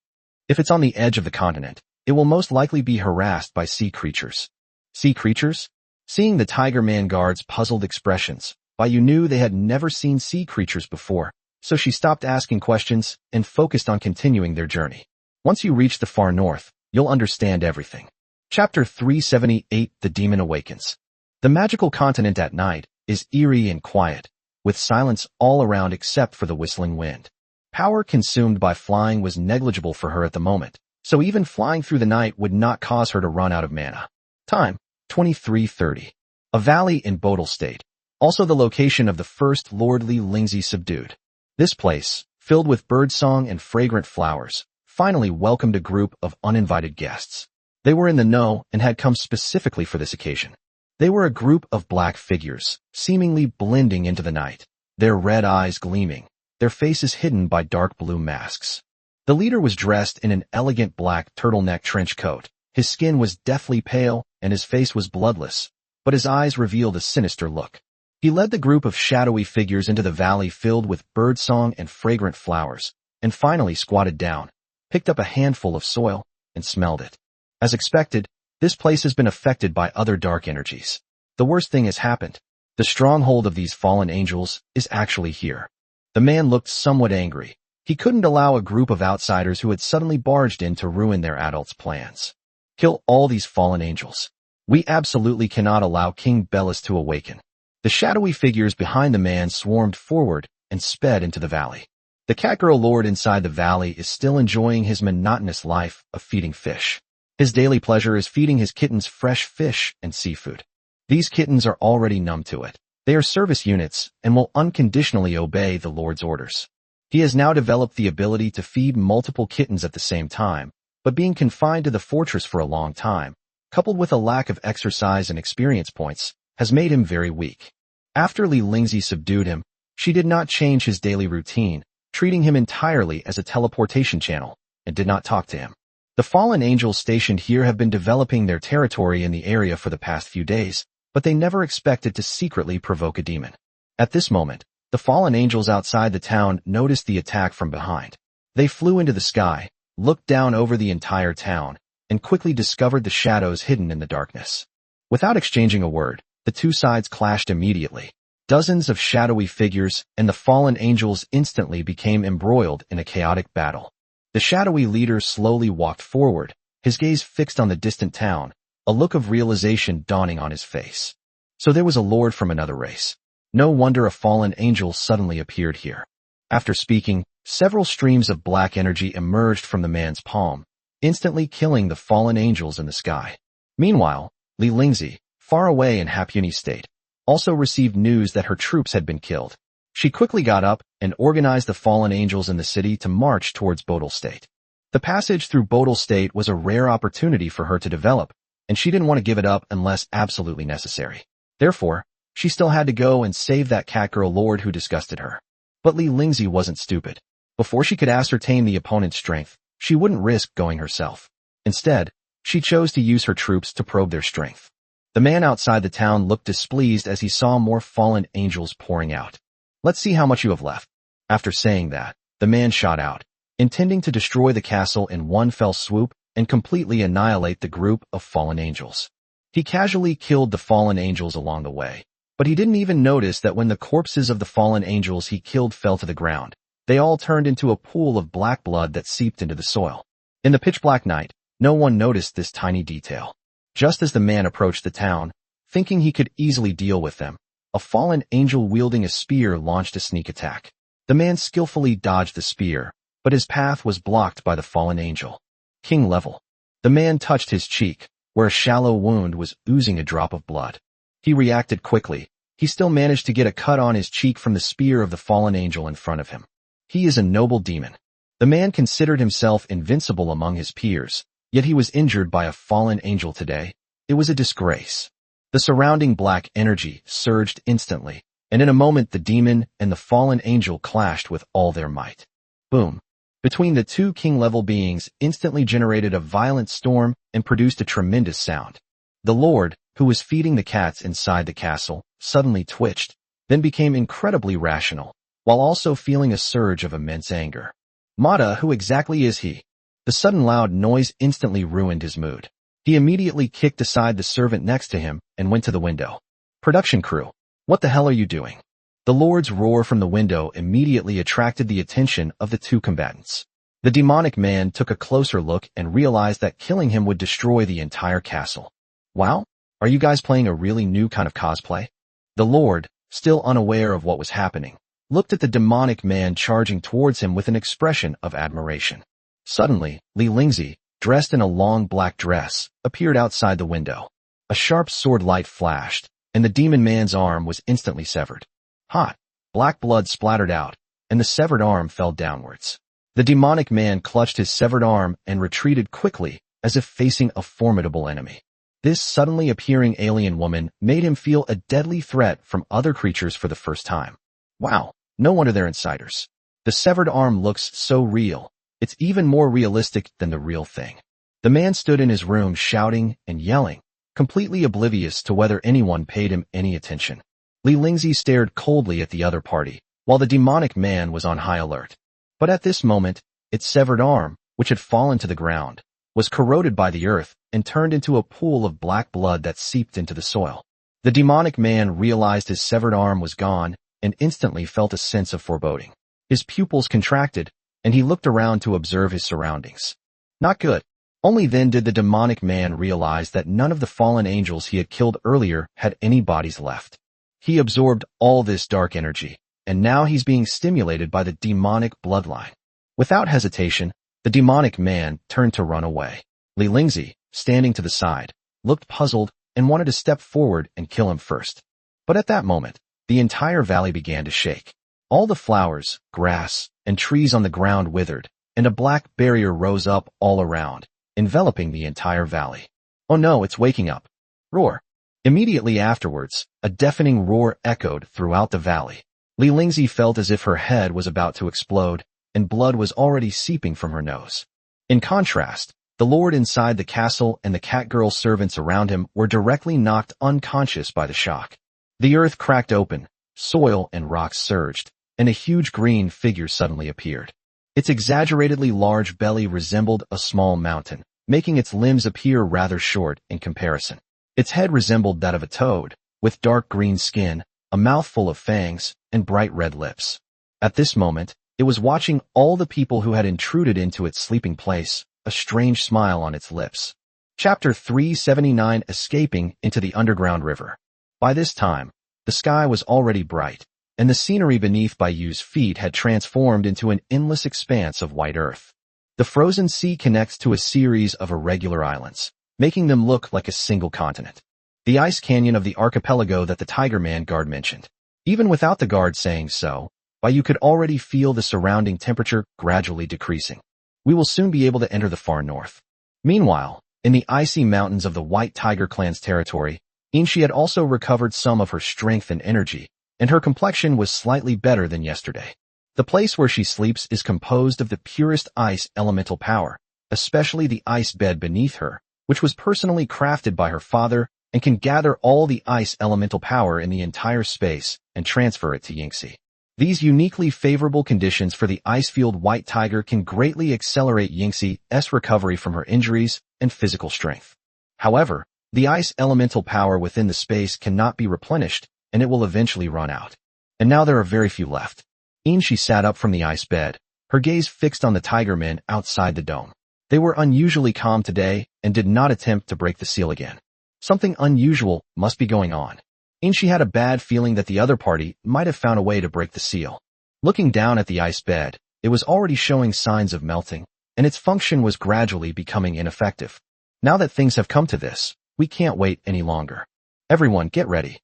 If it's on the edge of the continent, it will most likely be harassed by sea creatures. Sea creatures? Seeing the Tiger Man guard's puzzled expressions, Baiyu knew they had never seen sea creatures before, so she stopped asking questions and focused on continuing their journey. Once you reach the far north, you'll understand everything. Chapter 378, The Demon Awakens. The magical continent at night is eerie and quiet, with silence all around except for the whistling wind. Power consumed by flying was negligible for her at the moment, so even flying through the night would not cause her to run out of mana. Time, 23:30. A valley in Bodal State, also the location of the first Lord Li Lingzi subdued. This place, filled with birdsong and fragrant flowers, finally welcomed a group of uninvited guests. They were in the know and had come specifically for this occasion. They were a group of black figures, seemingly blending into the night, their red eyes gleaming, their faces hidden by dark blue masks. The leader was dressed in an elegant black turtleneck trench coat. His skin was deathly pale and his face was bloodless, but his eyes revealed a sinister look. He led the group of shadowy figures into the valley filled with birdsong and fragrant flowers, and finally squatted down, picked up a handful of soil, and smelled it. As expected, this place has been affected by other dark energies. The worst thing has happened. The stronghold of these fallen angels is actually here. The man looked somewhat angry. He couldn't allow a group of outsiders who had suddenly barged in to ruin their adults' plans. Kill all these fallen angels. We absolutely cannot allow King Belus to awaken. The shadowy figures behind the man swarmed forward and sped into the valley. The Catgirl Lord inside the valley is still enjoying his monotonous life of feeding fish. His daily pleasure is feeding his kittens fresh fish and seafood. These kittens are already numb to it. They are service units and will unconditionally obey the Lord's orders. He has now developed the ability to feed multiple kittens at the same time, but being confined to the fortress for a long time, coupled with a lack of exercise and experience points, has made him very weak. After Li Lingzi subdued him, she did not change his daily routine, treating him entirely as a teleportation channel, and did not talk to him. The fallen angels stationed here have been developing their territory in the area for the past few days, but they never expected to secretly provoke a demon. At this moment, the fallen angels outside the town noticed the attack from behind. They flew into the sky, looked down over the entire town, and quickly discovered the shadows hidden in the darkness. Without exchanging a word, the two sides clashed immediately. Dozens of shadowy figures and the fallen angels instantly became embroiled in a chaotic battle. The shadowy leader slowly walked forward, his gaze fixed on the distant town, a look of realization dawning on his face. So there was a lord from another race. No wonder a fallen angel suddenly appeared here. After speaking, several streams of black energy emerged from the man's palm, instantly killing the fallen angels in the sky. Meanwhile, Li Lingzi, far away in Hapuni State, also received news that her troops had been killed. She quickly got up and organized the fallen angels in the city to march towards Bodal State. The passage through Bodal State was a rare opportunity for her to develop, and she didn't want to give it up unless absolutely necessary. Therefore, she still had to go and save that catgirl lord who disgusted her. But Li Lingzi wasn't stupid. Before she could ascertain the opponent's strength, she wouldn't risk going herself. Instead, she chose to use her troops to probe their strength. The man outside the town looked displeased as he saw more fallen angels pouring out. Let's see how much you have left. After saying that, the man shot out, intending to destroy the castle in one fell swoop and completely annihilate the group of fallen angels. He casually killed the fallen angels along the way, but he didn't even notice that when the corpses of the fallen angels he killed fell to the ground, they all turned into a pool of black blood that seeped into the soil. In the pitch-black night, no one noticed this tiny detail. Just as the man approached the town, thinking he could easily deal with them, a fallen angel wielding a spear launched a sneak attack. The man skillfully dodged the spear, but his path was blocked by the fallen angel. King level. The man touched his cheek, where a shallow wound was oozing a drop of blood. He reacted quickly. He still managed to get a cut on his cheek from the spear of the fallen angel in front of him. He is a noble demon. The man considered himself invincible among his peers, yet he was injured by a fallen angel today. It was a disgrace. The surrounding black energy surged instantly, and in a moment the demon and the fallen angel clashed with all their might. Boom. Between the two king-level beings instantly generated a violent storm and produced a tremendous sound. The lord, who was feeding the cats inside the castle, suddenly twitched, then became incredibly rational, while also feeling a surge of immense anger. Mata, who exactly is he? The sudden loud noise instantly ruined his mood. He immediately kicked aside the servant next to him and went to the window. Production crew, what the hell are you doing? The lord's roar from the window immediately attracted the attention of the two combatants. The demonic man took a closer look and realized that killing him would destroy the entire castle. Wow, are you guys playing a really new kind of cosplay? The lord, still unaware of what was happening, looked at the demonic man charging towards him with an expression of admiration. Suddenly, Li Lingzi, dressed in a long black dress, appeared outside the window. A sharp sword light flashed, and the demon man's arm was instantly severed. Hot, black blood splattered out, and the severed arm fell downwards. The demonic man clutched his severed arm and retreated quickly, as if facing a formidable enemy. This suddenly appearing alien woman made him feel a deadly threat from other creatures for the first time. Wow, no wonder they're insiders. The severed arm looks so real. It's even more realistic than the real thing. The man stood in his room shouting and yelling, completely oblivious to whether anyone paid him any attention. Li Lingzi stared coldly at the other party, while the demonic man was on high alert. But at this moment, its severed arm, which had fallen to the ground, was corroded by the earth and turned into a pool of black blood that seeped into the soil. The demonic man realized his severed arm was gone and instantly felt a sense of foreboding. His pupils contracted, and he looked around to observe his surroundings. Not good. Only then did the demonic man realize that none of the fallen angels he had killed earlier had any bodies left. He absorbed all this dark energy, and now he's being stimulated by the demonic bloodline. Without hesitation, the demonic man turned to run away. Li Lingzi, standing to the side, looked puzzled and wanted to step forward and kill him first. But at that moment, the entire valley began to shake. All the flowers, grass, and trees on the ground withered, and a black barrier rose up all around, enveloping the entire valley. Oh no, it's waking up. Roar. Immediately afterwards, a deafening roar echoed throughout the valley. Li Lingzi felt as if her head was about to explode, and blood was already seeping from her nose. In contrast, the lord inside the castle and the catgirl servants around him were directly knocked unconscious by the shock. The earth cracked open, soil and rocks surged, and a huge green figure suddenly appeared. Its exaggeratedly large belly resembled a small mountain, making its limbs appear rather short in comparison. Its head resembled that of a toad, with dark green skin, a mouth full of fangs, and bright red lips. At this moment, it was watching all the people who had intruded into its sleeping place, a strange smile on its lips. Chapter 379: Escaping into the Underground River. By this time, the sky was already bright, and the scenery beneath Bayu's feet had transformed into an endless expanse of white earth. The frozen sea connects to a series of irregular islands, making them look like a single continent. The ice canyon of the archipelago that the Tiger Man guard mentioned. Even without the guard saying so, Bayu could already feel the surrounding temperature gradually decreasing. We will soon be able to enter the far north. Meanwhile, in the icy mountains of the White Tiger clan's territory, Inshi had also recovered some of her strength and energy, and her complexion was slightly better than yesterday. The place where she sleeps is composed of the purest ice elemental power, especially the ice bed beneath her, which was personally crafted by her father and can gather all the ice elemental power in the entire space and transfer it to Yingxi. These uniquely favorable conditions for the ice-fueled White Tiger can greatly accelerate Yingxi's recovery from her injuries and physical strength. However, the ice elemental power within the space cannot be replenished, and it will eventually run out. And now there are very few left. Inshi sat up from the ice bed, her gaze fixed on the Tiger Men outside the dome. They were unusually calm today and did not attempt to break the seal again. Something unusual must be going on. Inshi had a bad feeling that the other party might have found a way to break the seal. Looking down at the ice bed, it was already showing signs of melting, and its function was gradually becoming ineffective. Now that things have come to this, we can't wait any longer. Everyone get ready.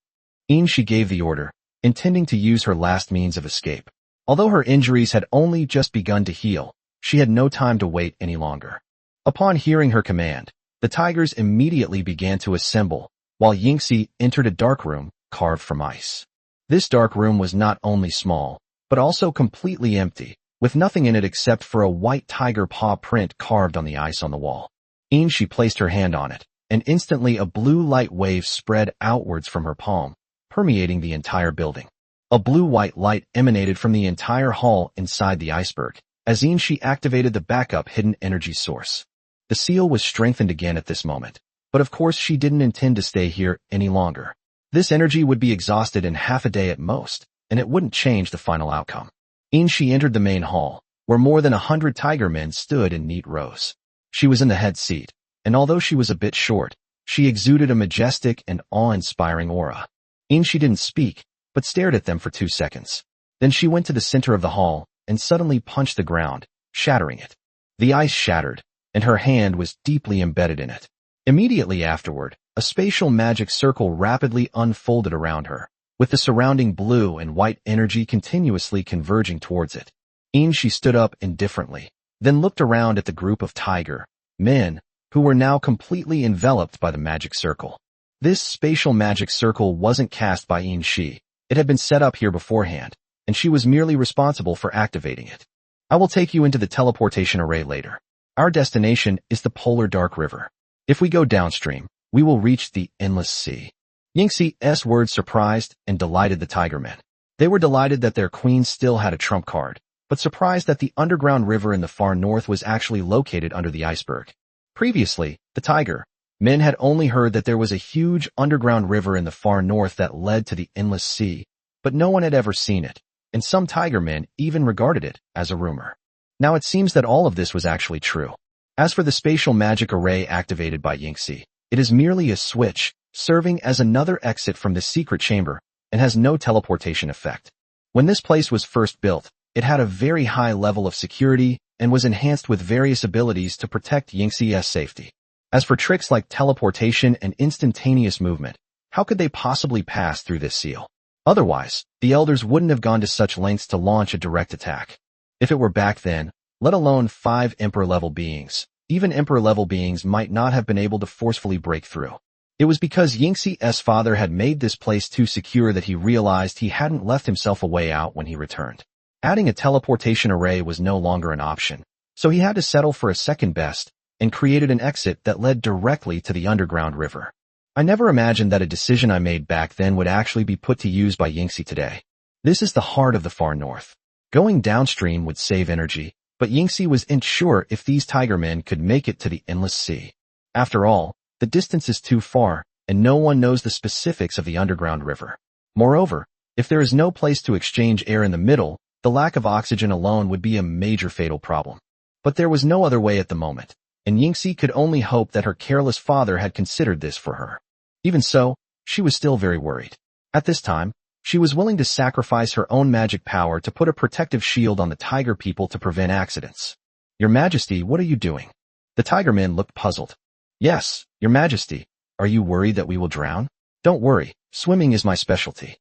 Inshi gave the order, intending to use her last means of escape. Although her injuries had only just begun to heal, she had no time to wait any longer. Upon hearing her command, the tigers immediately began to assemble, while Yingxi entered a dark room carved from ice. This dark room was not only small, but also completely empty, with nothing in it except for a white tiger paw print carved on the ice on the wall. Inshi placed her hand on it, and instantly a blue light wave spread outwards from her palm, permeating the entire building. A blue-white light emanated from the entire hall inside the iceberg, as Inshi activated the backup hidden energy source. The seal was strengthened again at this moment, but of course she didn't intend to stay here any longer. This energy would be exhausted in half a day at most, and it wouldn't change the final outcome. Inshi entered the main hall, where more than 100 tiger men stood in neat rows. She was in the head seat, and although she was a bit short, she exuded a majestic and awe-inspiring aura. Inshi didn't speak, but stared at them for 2 seconds. Then she went to the center of the hall and suddenly punched the ground, shattering it. The ice shattered, and her hand was deeply embedded in it. Immediately afterward, a spatial magic circle rapidly unfolded around her, with the surrounding blue and white energy continuously converging towards it. Inshi stood up indifferently, then looked around at the group of tiger men, who were now completely enveloped by the magic circle. This spatial magic circle wasn't cast by Inshi. It had been set up here beforehand, and she was merely responsible for activating it. I will take you into the teleportation array later. Our destination is the Polar Dark River. If we go downstream, we will reach the Endless Sea. Yingxi's words surprised and delighted the Tiger Men. They were delighted that their queen still had a trump card, but surprised that the underground river in the far north was actually located under the iceberg. Previously, the Tiger Men had only heard that there was a huge underground river in the far north that led to the Endless Sea, but no one had ever seen it, and some Tiger Men even regarded it as a rumor. Now it seems that all of this was actually true. As for the spatial magic array activated by Yingxi, it is merely a switch, serving as another exit from the secret chamber, and has no teleportation effect. When this place was first built, it had a very high level of security and was enhanced with various abilities to protect Yingxi's safety. As for tricks like teleportation and instantaneous movement, how could they possibly pass through this seal? Otherwise, the elders wouldn't have gone to such lengths to launch a direct attack. If it were back then, let alone 5 Emperor-level beings, even Emperor-level beings might not have been able to forcefully break through. It was because Yingxi's father had made this place too secure that he realized he hadn't left himself a way out when he returned. Adding a teleportation array was no longer an option, so he had to settle for a second best and created an exit that led directly to the underground river. I never imagined that a decision I made back then would actually be put to use by Yingxi today. This is the heart of the far north. Going downstream would save energy, but Yingxi wasn't sure if these tiger men could make it to the endless sea. After all, the distance is too far, and no one knows the specifics of the underground river. Moreover, if there is no place to exchange air in the middle, the lack of oxygen alone would be a major fatal problem. But there was no other way at the moment, and Yingxi could only hope that her careless father had considered this for her. Even so, she was still very worried. At this time, she was willing to sacrifice her own magic power to put a protective shield on the tiger people to prevent accidents. Your Majesty, what are you doing? The tiger men looked puzzled. Yes, Your Majesty. Are you worried that we will drown? Don't worry, swimming is my specialty.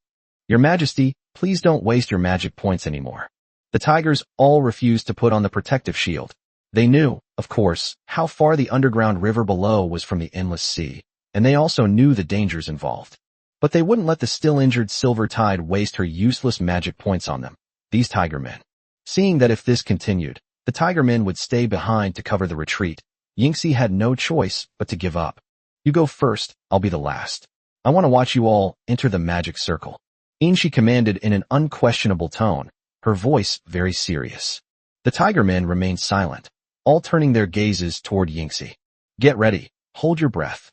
Your Majesty, please don't waste your magic points anymore. The tigers all refused to put on the protective shield. They knew, of course, how far the underground river below was from the endless sea, and they also knew the dangers involved. But they wouldn't let the still-injured Silver Tide waste her useless magic points on them, these tiger men. Seeing that if this continued, the tiger men would stay behind to cover the retreat, Yingxi had no choice but to give up. You go first, I'll be the last. I want to watch you all enter the magic circle. Yingxi commanded in an unquestionable tone, her voice very serious. The tiger men remained silent, all turning their gazes toward Yingxi. Get ready, hold your breath.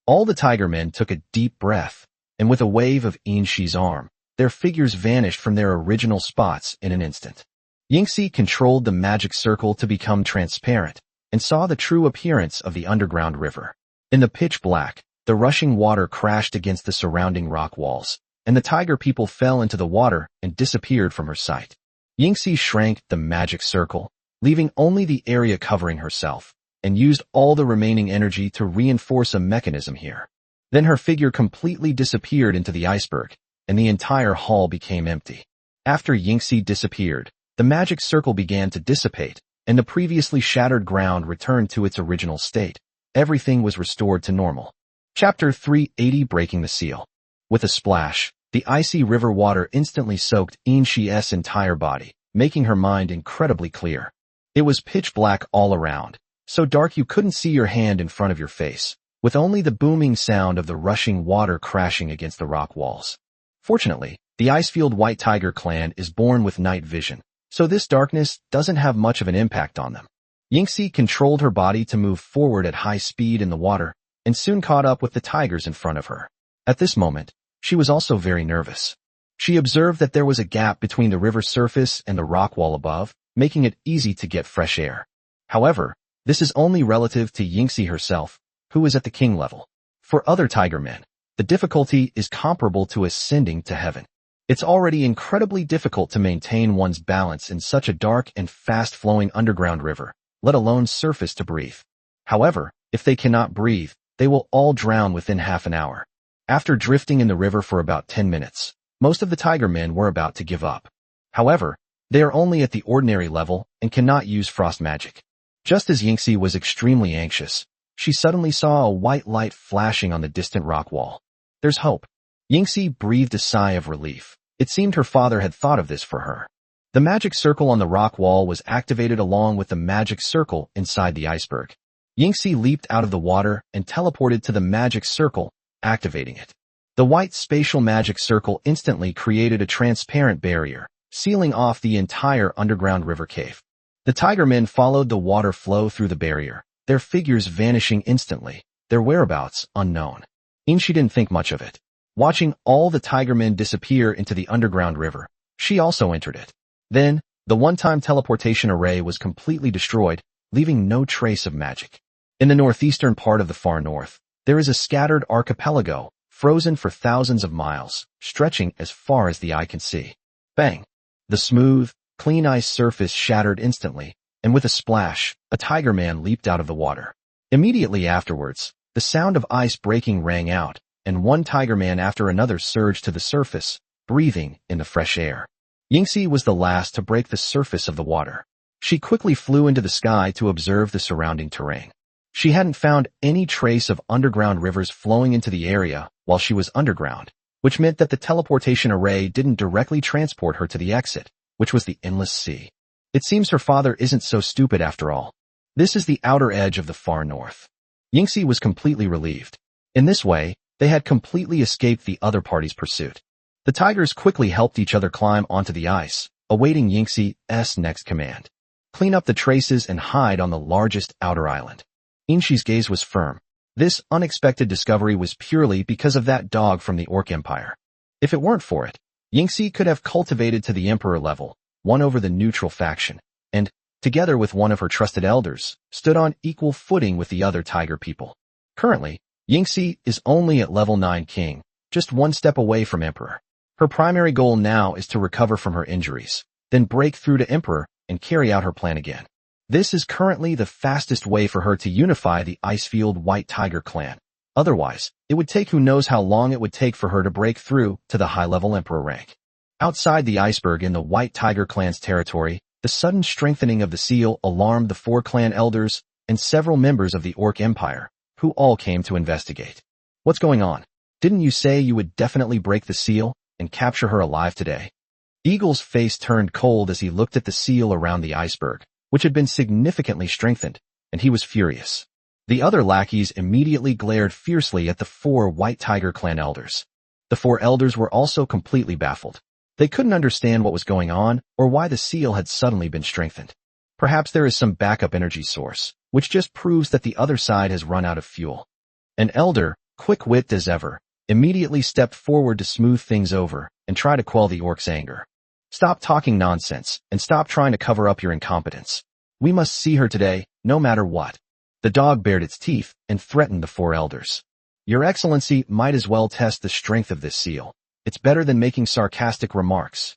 All the tiger men took a deep breath, and with a wave of Yingxi's arm, their figures vanished from their original spots in an instant. Yingxi controlled the magic circle to become transparent, and saw the true appearance of the underground river. In the pitch black, the rushing water crashed against the surrounding rock walls, and the tiger people fell into the water and disappeared from her sight. Yingxi shrank the magic circle, leaving only the area covering herself, and used all the remaining energy to reinforce a mechanism here. Then her figure completely disappeared into the iceberg, and the entire hall became empty. After Yingxi disappeared, the magic circle began to dissipate, and the previously shattered ground returned to its original state. Everything was restored to normal. Chapter 380 Breaking the Seal. With a splash, the icy river water instantly soaked Yingxi's entire body, making her mind incredibly clear. It was pitch black all around, so dark you couldn't see your hand in front of your face, with only the booming sound of the rushing water crashing against the rock walls. Fortunately, the Icefield White Tiger clan is born with night vision, so this darkness doesn't have much of an impact on them. Yingxi controlled her body to move forward at high speed in the water, and soon caught up with the tigers in front of her. At this moment, she was also very nervous. She observed that there was a gap between the river surface and the rock wall above, making it easy to get fresh air. However, this is only relative to Yingxi herself, who is at the king level. For other tiger men, the difficulty is comparable to ascending to heaven. It's already incredibly difficult to maintain one's balance in such a dark and fast-flowing underground river, let alone surface to breathe. However, if they cannot breathe, they will all drown within half an hour. After drifting in the river for about 10 minutes, most of the tiger men were about to give up. However, they are only at the ordinary level and cannot use frost magic. Just as Yingxi was extremely anxious, she suddenly saw a white light flashing on the distant rock wall. There's hope. Yingxi breathed a sigh of relief. It seemed her father had thought of this for her. The magic circle on the rock wall was activated along with the magic circle inside the iceberg. Yingxi leaped out of the water and teleported to the magic circle, activating it. The white spatial magic circle instantly created a transparent barrier, sealing off the entire underground river cave. The tiger men followed the water flow through the barrier, their figures vanishing instantly, their whereabouts unknown. Yingxi didn't think much of it. Watching all the tiger men disappear into the underground river, she also entered it. Then, the one-time teleportation array was completely destroyed, leaving no trace of magic. In the northeastern part of the far north, there is a scattered archipelago, frozen for thousands of miles, stretching as far as the eye can see. Bang! The smooth, clean ice surface shattered instantly, and with a splash, a tiger man leaped out of the water. Immediately afterwards, the sound of ice breaking rang out, and one tiger man after another surged to the surface, breathing in the fresh air. Yingxi was the last to break the surface of the water. She quickly flew into the sky to observe the surrounding terrain. She hadn't found any trace of underground rivers flowing into the area while she was underground, which meant that the teleportation array didn't directly transport her to the exit, which was the endless sea. It seems her father isn't so stupid after all. This is the outer edge of the far north. Yingxi was completely relieved. In this way, they had completely escaped the other party's pursuit. The tigers quickly helped each other climb onto the ice, awaiting Yingxi's next command. Clean up the traces and hide on the largest outer island. Inshi's gaze was firm. This unexpected discovery was purely because of that dog from the Orc Empire. If it weren't for it, Yingxi could have cultivated to the Emperor level, won over the neutral faction, and, together with one of her trusted elders, stood on equal footing with the other tiger people. Currently, Yingxi is only at level 9 king, just one step away from Emperor. Her primary goal now is to recover from her injuries, then break through to Emperor and carry out her plan again. This is currently the fastest way for her to unify the Icefield White Tiger clan. Otherwise, it would take who knows how long it would take for her to break through to the high-level Emperor rank. Outside the iceberg in the White Tiger clan's territory, the sudden strengthening of the seal alarmed the 4 clan elders and several members of the Orc Empire, who all came to investigate. What's going on? Didn't you say you would definitely break the seal and capture her alive today? Eagle's face turned cold as he looked at the seal around the iceberg, which had been significantly strengthened, and he was furious. The other lackeys immediately glared fiercely at the 4 White Tiger clan elders. The 4 elders were also completely baffled. They couldn't understand what was going on or why the seal had suddenly been strengthened. Perhaps there is some backup energy source, which just proves that the other side has run out of fuel. An elder, quick-witted as ever, immediately stepped forward to smooth things over and try to quell the orc's anger. Stop talking nonsense and stop trying to cover up your incompetence. We must see her today, no matter what. The dog bared its teeth and threatened the 4 elders. Your Excellency might as well test the strength of this seal. It's better than making sarcastic remarks.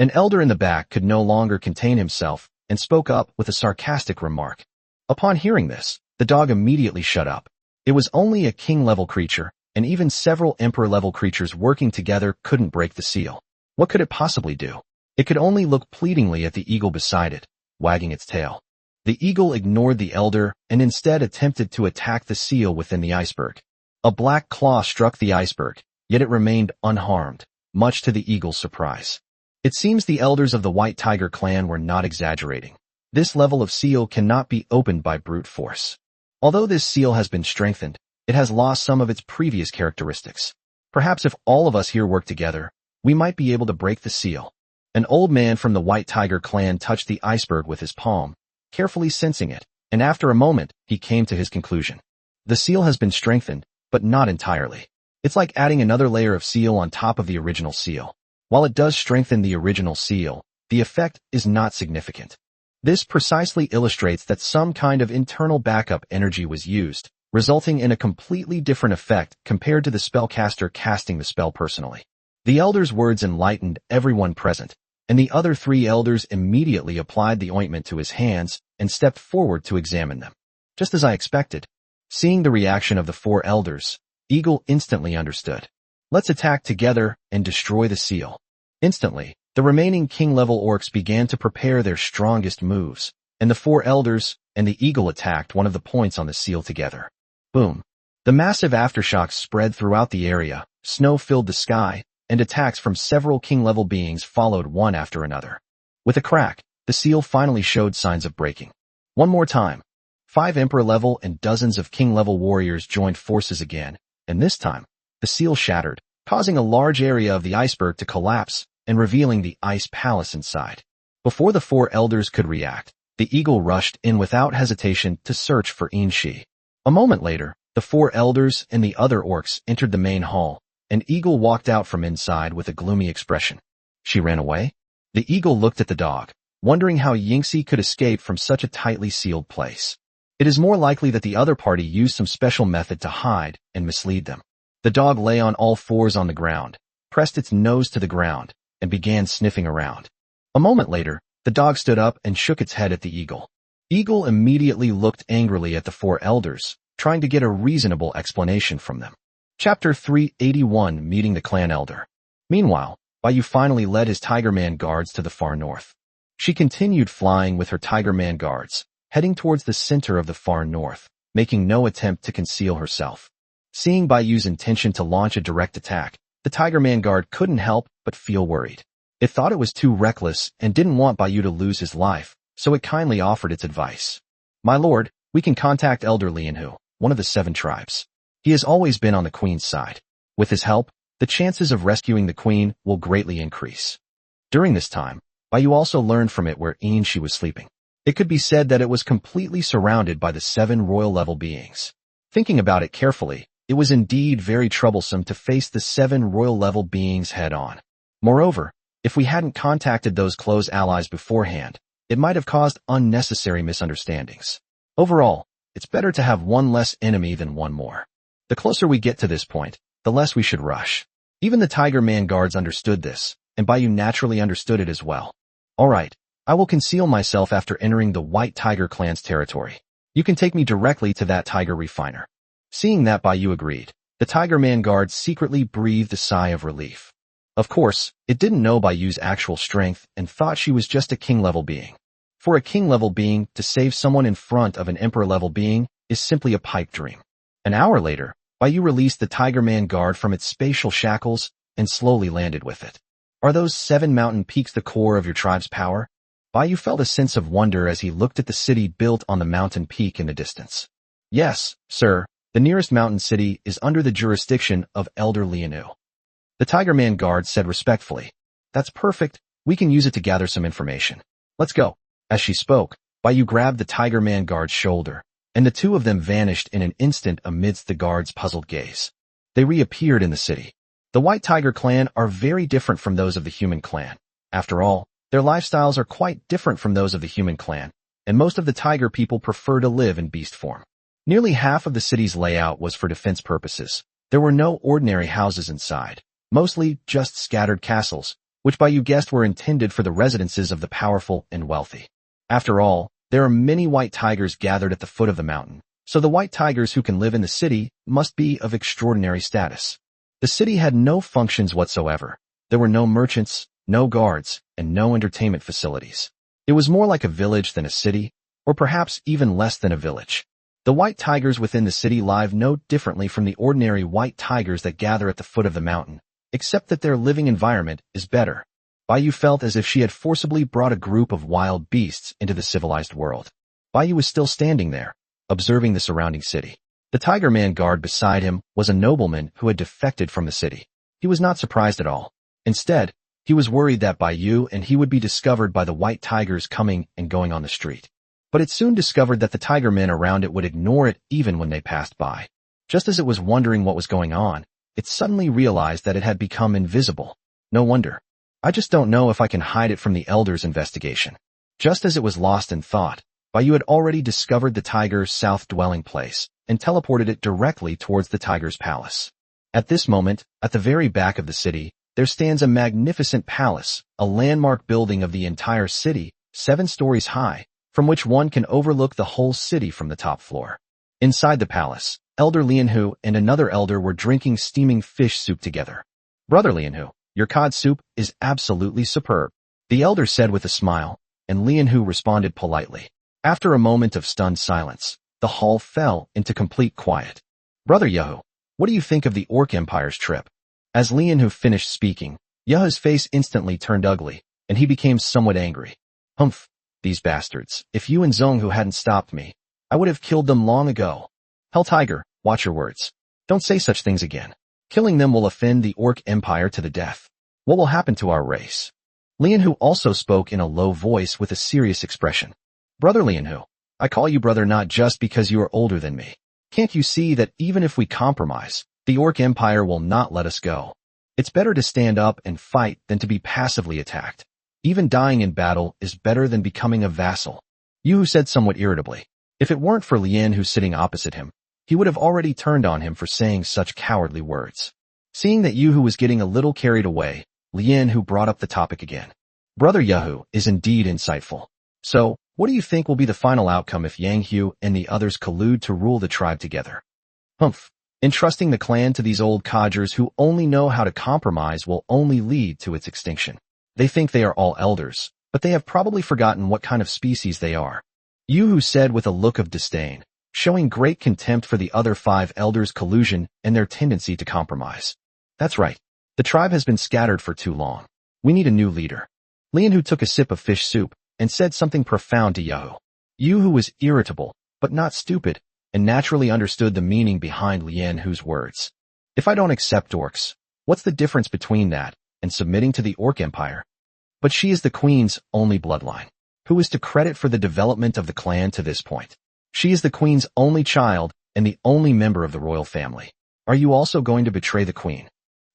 An elder in the back could no longer contain himself and spoke up with a sarcastic remark. Upon hearing this, the dog immediately shut up. It was only a king-level creature, and even several emperor-level creatures working together couldn't break the seal. What could it possibly do? It could only look pleadingly at the eagle beside it, wagging its tail. The eagle ignored the elder and instead attempted to attack the seal within the iceberg. A black claw struck the iceberg, yet it remained unharmed, much to the eagle's surprise. It seems the elders of the White Tiger clan were not exaggerating. This level of seal cannot be opened by brute force. Although this seal has been strengthened, it has lost some of its previous characteristics. Perhaps if all of us here work together, we might be able to break the seal. An old man from the White Tiger clan touched the iceberg with his palm, carefully sensing it, and after a moment, he came to his conclusion. The seal has been strengthened, but not entirely. It's like adding another layer of seal on top of the original seal. While it does strengthen the original seal, the effect is not significant. This precisely illustrates that some kind of internal backup energy was used, resulting in a completely different effect compared to the spellcaster casting the spell personally. The elder's words enlightened everyone present, and the other 3 elders immediately applied the ointment to his hands and stepped forward to examine them. Just as I expected. Seeing the reaction of the 4 elders, Eagle instantly understood. Let's attack together and destroy the seal. Instantly, the remaining king-level orcs began to prepare their strongest moves, and the 4 elders and the eagle attacked one of the points on the seal together. Boom. The massive aftershocks spread throughout the area, snow filled the sky, and attacks from several king-level beings followed one after another. With a crack, the seal finally showed signs of breaking. One more time. 5 emperor-level and dozens of king-level warriors joined forces again, and this time, the seal shattered, causing a large area of the iceberg to collapse and revealing the ice palace inside. Before the 4 elders could react, the eagle rushed in without hesitation to search for Inshi. A moment later, the 4 elders and the other orcs entered the main hall, and Eagle walked out from inside with a gloomy expression. She ran away? The eagle looked at the dog, wondering how Yingxi could escape from such a tightly sealed place. It is more likely that the other party used some special method to hide and mislead them. The dog lay on all 4s on the ground, pressed its nose to the ground, and began sniffing around. A moment later, the dog stood up and shook its head at the eagle. Eagle immediately looked angrily at the 4 elders, trying to get a reasonable explanation from them. Chapter 381, Meeting the Clan Elder. Meanwhile, Baiyu finally led his Tigerman guards to the far north. She continued flying with her Tigerman guards, heading towards the center of the far north, making no attempt to conceal herself. Seeing Baiyu's intention to launch a direct attack, the Tigerman guard couldn't help but feel worried. It thought it was too reckless and didn't want Baiyu to lose his life, so it kindly offered its advice. My lord, we can contact Elder Lianhu, one of the 7 tribes. He has always been on the queen's side. With his help, the chances of rescuing the queen will greatly increase. During this time, Baiyu also learned from it where Inshi was sleeping. It could be said that it was completely surrounded by the 7 royal-level beings. Thinking about it carefully, it was indeed very troublesome to face the 7 royal-level beings head-on. Moreover, if we hadn't contacted those close allies beforehand, it might have caused unnecessary misunderstandings. Overall, it's better to have one less enemy than one more. The closer we get to this point, the less we should rush. Even the Tiger Man guards understood this, and Baiyu naturally understood it as well. Alright, I will conceal myself after entering the White Tiger clan's territory. You can take me directly to that tiger refiner. Seeing that Baiyu agreed, the Tiger Man guards secretly breathed a sigh of relief. Of course, it didn't know Baiyu's actual strength and thought she was just a king-level being. For a king-level being to save someone in front of an emperor-level being is simply a pipe dream. An hour later, Baiyu released the Tiger Man guard from its spatial shackles and slowly landed with it. Are those 7 mountain peaks the core of your tribe's power? Baiyu felt a sense of wonder as he looked at the city built on the mountain peak in the distance. Yes, sir, the nearest mountain city is under the jurisdiction of Elder Lianu. The Tiger Man guard said respectfully. That's perfect, we can use it to gather some information. Let's go. As she spoke, Baiyu grabbed the Tiger Man guard's shoulder, and the two of them vanished in an instant amidst the guard's puzzled gaze. They reappeared in the city. The White Tiger clan are very different from those of the human clan. After all, their lifestyles are quite different from those of the human clan, and most of the tiger people prefer to live in beast form. Nearly half of the city's layout was for defense purposes. There were no ordinary houses inside, mostly just scattered castles, which Baiyu guessed were intended for the residences of the powerful and wealthy. After all, there are many white tigers gathered at the foot of the mountain, so the white tigers who can live in the city must be of extraordinary status. The city had no functions whatsoever. There were no merchants, no guards, and no entertainment facilities. It was more like a village than a city, or perhaps even less than a village. The white tigers within the city live no differently from the ordinary white tigers that gather at the foot of the mountain, except that their living environment is better. Baiyu felt as if she had forcibly brought a group of wild beasts into the civilized world. Baiyu was still standing there, observing the surrounding city. The Tiger Man guard beside him was a nobleman who had defected from the city. He was not surprised at all. Instead, he was worried that Baiyu and he would be discovered by the white tigers coming and going on the street. But it soon discovered that the tiger men around it would ignore it even when they passed by. Just as it was wondering what was going on, it suddenly realized that it had become invisible. No wonder. I just don't know if I can hide it from the elders' investigation. Just as it was lost in thought, Baiyu had already discovered the tiger's south dwelling place and teleported it directly towards the tiger's palace. At this moment, at the very back of the city, there stands a magnificent palace, a landmark building of the entire city, 7 stories high, from which one can overlook the whole city from the top floor. Inside the palace, Elder Lianhu and another elder were drinking steaming fish soup together. Brother Lianhu, your cod soup is absolutely superb, the elder said with a smile, and Lianhu responded politely. After a moment of stunned silence, the hall fell into complete quiet. Brother Yahu, what do you think of the Orc Empire's trip? As Lianhu finished speaking, Yahu's face instantly turned ugly, and he became somewhat angry. Humph, these bastards, if you and Zhonghu hadn't stopped me, I would have killed them long ago. Hell Tiger, watch your words. Don't say such things again. Killing them will offend the Orc Empire to the death. What will happen to our race? Lianhu also spoke in a low voice with a serious expression. Brother Lianhu, I call you brother not just because you are older than me. Can't you see that even if we compromise, the Orc Empire will not let us go? It's better to stand up and fight than to be passively attacked. Even dying in battle is better than becoming a vassal. Yu said somewhat irritably. If it weren't for Lian sitting opposite him, he would have already turned on him for saying such cowardly words. Seeing that Yu was getting a little carried away, Lian brought up the topic again. Brother Yahu is indeed insightful. So, what do you think will be the final outcome if Yang Hu and the others collude to rule the tribe together? Humph. Entrusting the clan to these old codgers who only know how to compromise will only lead to its extinction. They think they are all elders, but they have probably forgotten what kind of species they are. Yu said with a look of disdain, showing great contempt for the other 5 elders' collusion and their tendency to compromise. That's right. The tribe has been scattered for too long. We need a new leader. Lianhu took a sip of fish soup and said something profound to Yahu. Yu was irritable, but not stupid, and naturally understood the meaning behind Lianhu's words. If I don't accept orcs, what's the difference between that and submitting to the Orc Empire? But she is the queen's only bloodline. who is to credit for the development of the clan to this point. She is the queen's only child and the only member of the royal family. Are you also going to betray the queen?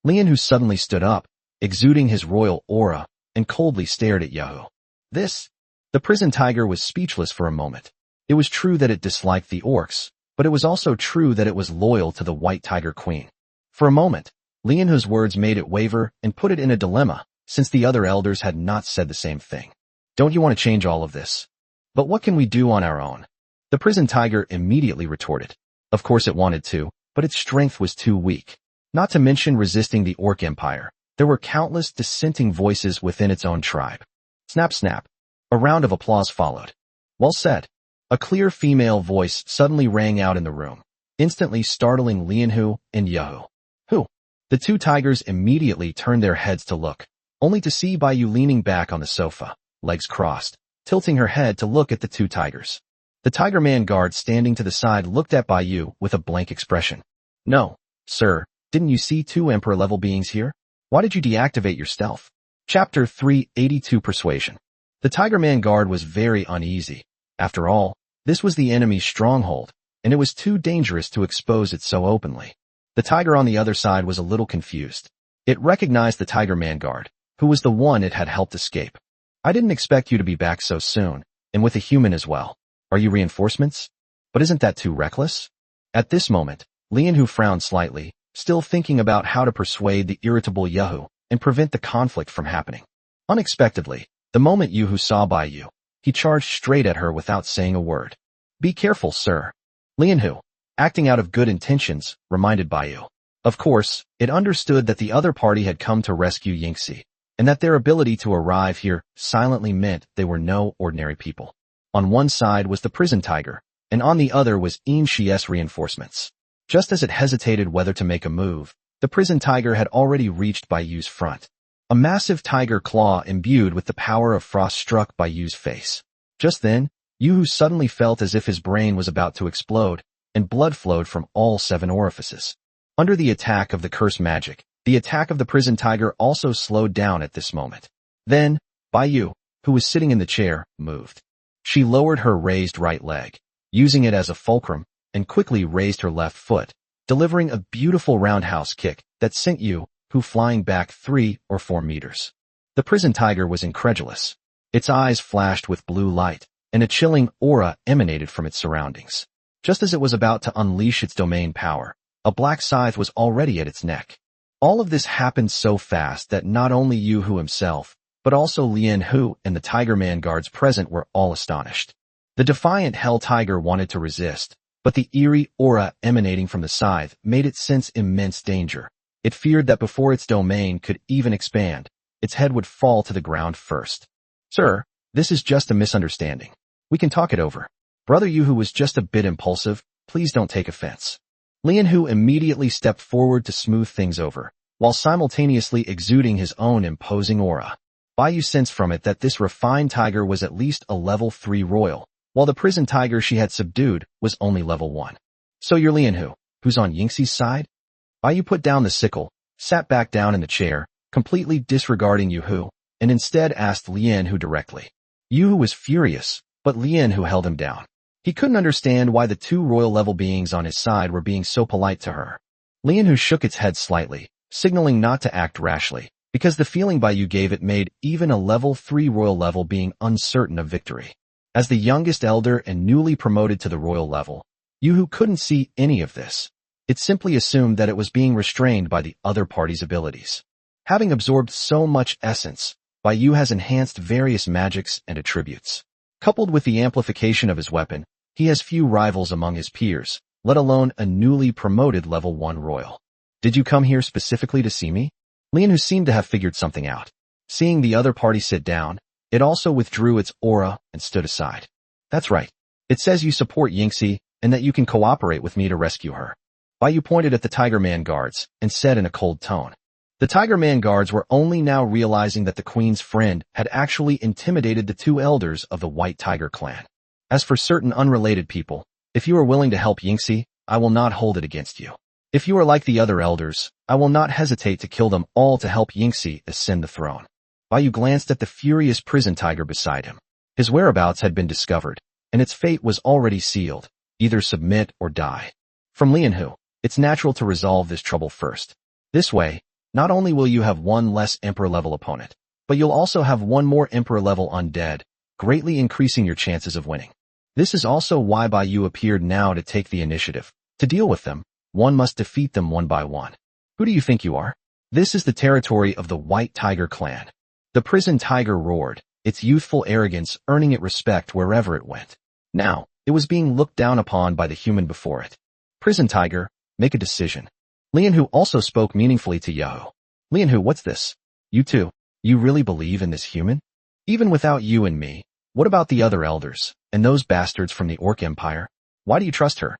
Lian Hu suddenly stood up, exuding his royal aura, and coldly stared at Yahu. The prison tiger was speechless for a moment. It was true that it disliked the orcs, but it was also true that it was loyal to the white tiger queen. For a moment, Lian Hu's words made it waver and put it in a dilemma, since the other elders had not said the same thing. Don't you want to change all of this? But what can we do on our own? The prison tiger immediately retorted. Of course it wanted to, but its strength was too weak. Not to mention resisting the Orc Empire, there were countless dissenting voices within its own tribe. Snap snap. A round of applause followed. Well said. A clear female voice suddenly rang out in the room, instantly startling Lian Hu and Yahu. Who? The two tigers immediately turned their heads to look, only to see Baiyu leaning back on the sofa, legs crossed, tilting her head to look at the two tigers. The Tiger Man guard standing to the side looked at Baiyu with a blank expression. No, sir, didn't you see two Emperor-level beings here? Why did you deactivate your stealth? Chapter 382 Persuasion. The Tiger Man guard was very uneasy. After all, this was the enemy's stronghold, and it was too dangerous to expose it so openly. The tiger on the other side was a little confused. It recognized the Tiger Man guard, who was the one it had helped escape. I didn't expect you to be back so soon, and with a human as well. Are you reinforcements? But isn't that too reckless? At this moment, Lian Hu frowned slightly, still thinking about how to persuade the irritable Yahu and prevent the conflict from happening. Unexpectedly, the moment Yahu saw Baiyu, he charged straight at her without saying a word. Be careful, sir. Lian Hu, acting out of good intentions, reminded Baiyu. Of course, it understood that the other party had come to rescue Yingxi, and that their ability to arrive here silently meant they were no ordinary people. On one side was the prison tiger, and on the other was Yin Shi's reinforcements. Just as it hesitated whether to make a move, the prison tiger had already reached Baiyu's front. A massive tiger claw imbued with the power of frost struck Baiyu's face. Just then, Yahu suddenly felt as if his brain was about to explode, and blood flowed from all 7 orifices. Under the attack of the curse magic, the attack of the prison tiger also slowed down at this moment. Then, Baiyu, who was sitting in the chair, moved. She lowered her raised right leg, using it as a fulcrum, and quickly raised her left foot, delivering a beautiful roundhouse kick that sent Yahu flying back 3 or 4 meters. The prison tiger was incredulous. Its eyes flashed with blue light, and a chilling aura emanated from its surroundings. Just as it was about to unleash its domain power, a black scythe was already at its neck. All of this happened so fast that not only Yahu himself, but also Lian Hu and the Tiger Man guards present were all astonished. The defiant Hell Tiger wanted to resist, but the eerie aura emanating from the scythe made it sense immense danger. It feared that before its domain could even expand, its head would fall to the ground first. Sir, this is just a misunderstanding. We can talk it over. Brother Yahu was just a bit impulsive, please don't take offense. Lian Hu immediately stepped forward to smooth things over, while simultaneously exuding his own imposing aura. Baiyu sensed from it that this refined tiger was at least a level 3 royal, while the prison tiger she had subdued was only level 1. So you're Lian Hu, who's on Yingxi's side? Baiyu put down the sickle, sat back down in the chair, completely disregarding Yahu, and instead asked Lian Hu directly. Yahu was furious, but Lian Hu held him down. He couldn't understand why the 2 royal-level beings on his side were being so polite to her. Lian Hu shook its head slightly, signaling not to act rashly, because the feeling Baiyu gave it made even a level 3 royal level being uncertain of victory. As the youngest elder and newly promoted to the royal level, Yahu couldn't see any of this. It simply assumed that it was being restrained by the other party's abilities. Having absorbed so much essence, Baiyu has enhanced various magics and attributes. Coupled with the amplification of his weapon, he has few rivals among his peers, let alone a newly promoted level 1 royal. Did you come here specifically to see me? Lian Hu seemed to have figured something out. Seeing the other party sit down, it also withdrew its aura and stood aside. That's right. It says you support Yingxi and that you can cooperate with me to rescue her. Baiyu pointed at the Tiger Man guards and said in a cold tone. The Tiger Man guards were only now realizing that the queen's friend had actually intimidated the 2 elders of the White Tiger clan. As for certain unrelated people, if you are willing to help Yingxi, I will not hold it against you. If you are like the other elders, I will not hesitate to kill them all to help Yingxi ascend the throne. Baiyu glanced at the furious prison tiger beside him. His whereabouts had been discovered, and its fate was already sealed, either submit or die. From Lianhu, it's natural to resolve this trouble first. This way, not only will you have one less Emperor-level opponent, but you'll also have one more Emperor-level undead, greatly increasing your chances of winning. This is also why Bai Yu appeared now to take the initiative. To deal with them, one must defeat them one by one. Who do you think you are? This is the territory of the White Tiger clan. The prison tiger roared, its youthful arrogance earning it respect wherever it went. Now, it was being looked down upon by the human before it. Prison tiger, make a decision. Lianhu also spoke meaningfully to Yahu. Lianhu, what's this? You too, you really believe in this human? Even without you and me, what about the other elders, and those bastards from the Orc Empire? Why do you trust her?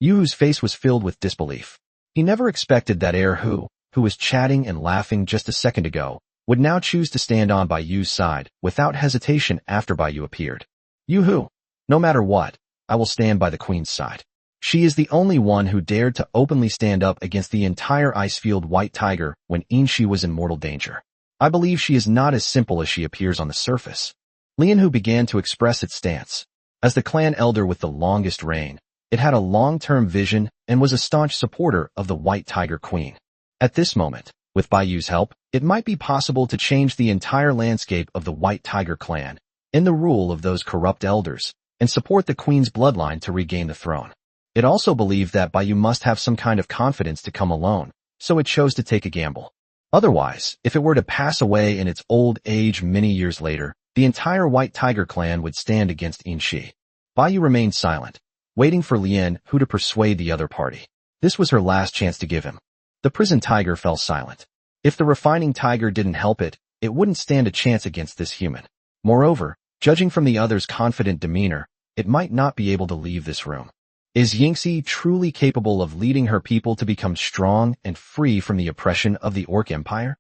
Yahu's face was filled with disbelief. He never expected that heir who was chatting and laughing just a second ago, would now choose to stand on Bai Yu's side, without hesitation after Bai Yu appeared. Yahu, no matter what, I will stand by the queen's side. She is the only one who dared to openly stand up against the entire Icefield White Tiger when Inshi was in mortal danger. I believe she is not as simple as she appears on the surface. Lianhu began to express its stance. As the clan elder with the longest reign, it had a long-term vision and was a staunch supporter of the White Tiger Queen. At this moment, with Bai Yu's help, it might be possible to change the entire landscape of the White Tiger clan, in the rule of those corrupt elders, and support the queen's bloodline to regain the throne. It also believed that Bai Yu must have some kind of confidence to come alone, so it chose to take a gamble. Otherwise, if it were to pass away in its old age many years later, the entire White Tiger clan would stand against Inshi. Bai Yu remained silent, waiting for Lianhu to persuade the other party. This was her last chance to give him. The prison tiger fell silent. If the refining tiger didn't help it, it wouldn't stand a chance against this human. Moreover, judging from the other's confident demeanor, it might not be able to leave this room. Is Yingxi truly capable of leading her people to become strong and free from the oppression of the Orc Empire?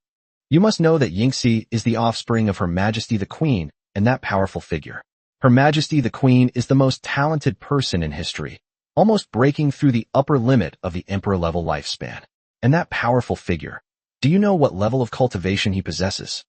You must know that Yingxi is the offspring of Her Majesty the Queen, and that powerful figure. Her Majesty the Queen is the most talented person in history, almost breaking through the upper limit of the Emperor-level lifespan. And that powerful figure, do you know what level of cultivation he possesses?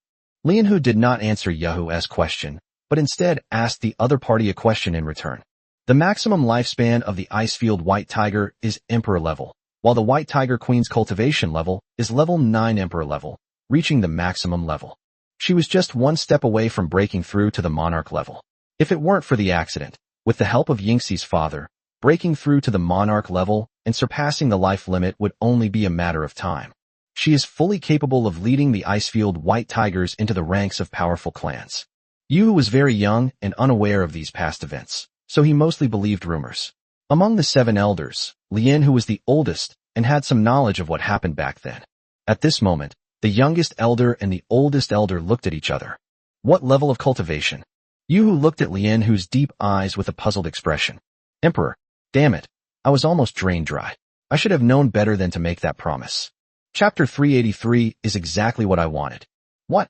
Lianhu did not answer Yahu's question, but instead asked the other party a question in return. The maximum lifespan of the Icefield White Tiger is Emperor level, while the White Tiger Queen's cultivation level is level 9 Emperor level, reaching the maximum level. She was just one step away from breaking through to the Monarch level. If it weren't for the accident, with the help of Yingxi's father, breaking through to the Monarch level and surpassing the life limit would only be a matter of time. She is fully capable of leading the Icefield White Tigers into the ranks of powerful clans. Yu was very young and unaware of these past events, so he mostly believed rumors. Among the 7 elders, Lianhu was the oldest and had some knowledge of what happened back then. At this moment, the youngest elder and the oldest elder looked at each other. What level of cultivation? Yu looked at Lianhu's deep eyes with a puzzled expression. Emperor, damn it, I was almost drained dry. I should have known better than to make that promise. Chapter 383 is exactly what I wanted. What?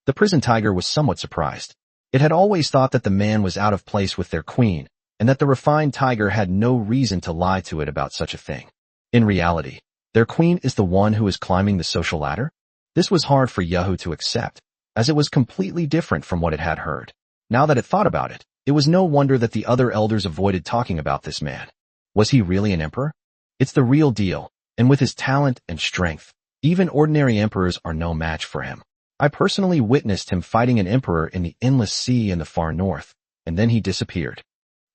The prison tiger was somewhat surprised. It had always thought that the man was out of place with their queen, and that the refined tiger had no reason to lie to it about such a thing. In reality, their queen is the one who is climbing the social ladder? This was hard for Yahu to accept, as it was completely different from what it had heard. Now that it thought about it, it was no wonder that the other elders avoided talking about this man. Was he really an emperor? It's the real deal, and with his talent and strength, even ordinary emperors are no match for him. I personally witnessed him fighting an emperor in the Endless Sea in the far north, and then he disappeared.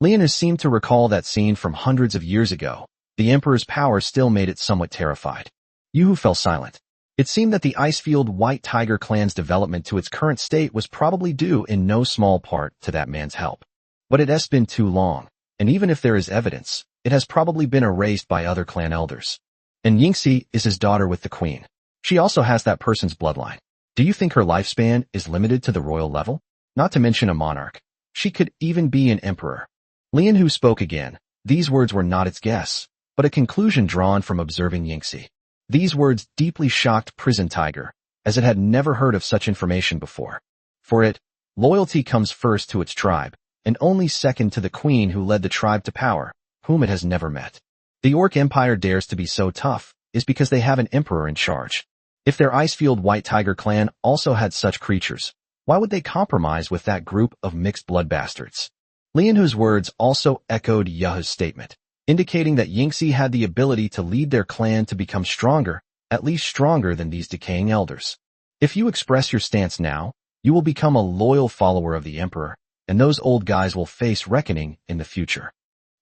Lianhu seemed to recall that scene from hundreds of years ago. The emperor's power still made it somewhat terrified. Yahu fell silent. It seemed that the Icefield White Tiger clan's development to its current state was probably due in no small part to that man's help. But it has been too long, and even if there is evidence, it has probably been erased by other clan elders. And Yingxi is his daughter with the queen. She also has that person's bloodline. Do you think her lifespan is limited to the royal level? Not to mention a monarch. She could even be an emperor. Lianhu spoke again. These words were not its guess, but a conclusion drawn from observing Yingxi. These words deeply shocked Prison Tiger, as it had never heard of such information before. For it, loyalty comes first to its tribe, and only second to the queen who led the tribe to power, whom it has never met. The Orc Empire dares to be so tough, is because they have an emperor in charge. If their Icefield White Tiger clan also had such creatures, Why would they compromise with that group of mixed blood bastards? Lian Hu's words also echoed Yahu's statement, indicating that Yingxi had the ability to lead their clan to become stronger, at least stronger than these decaying elders. If you express your stance now, you will become a loyal follower of the emperor, and those old guys will face reckoning in the future.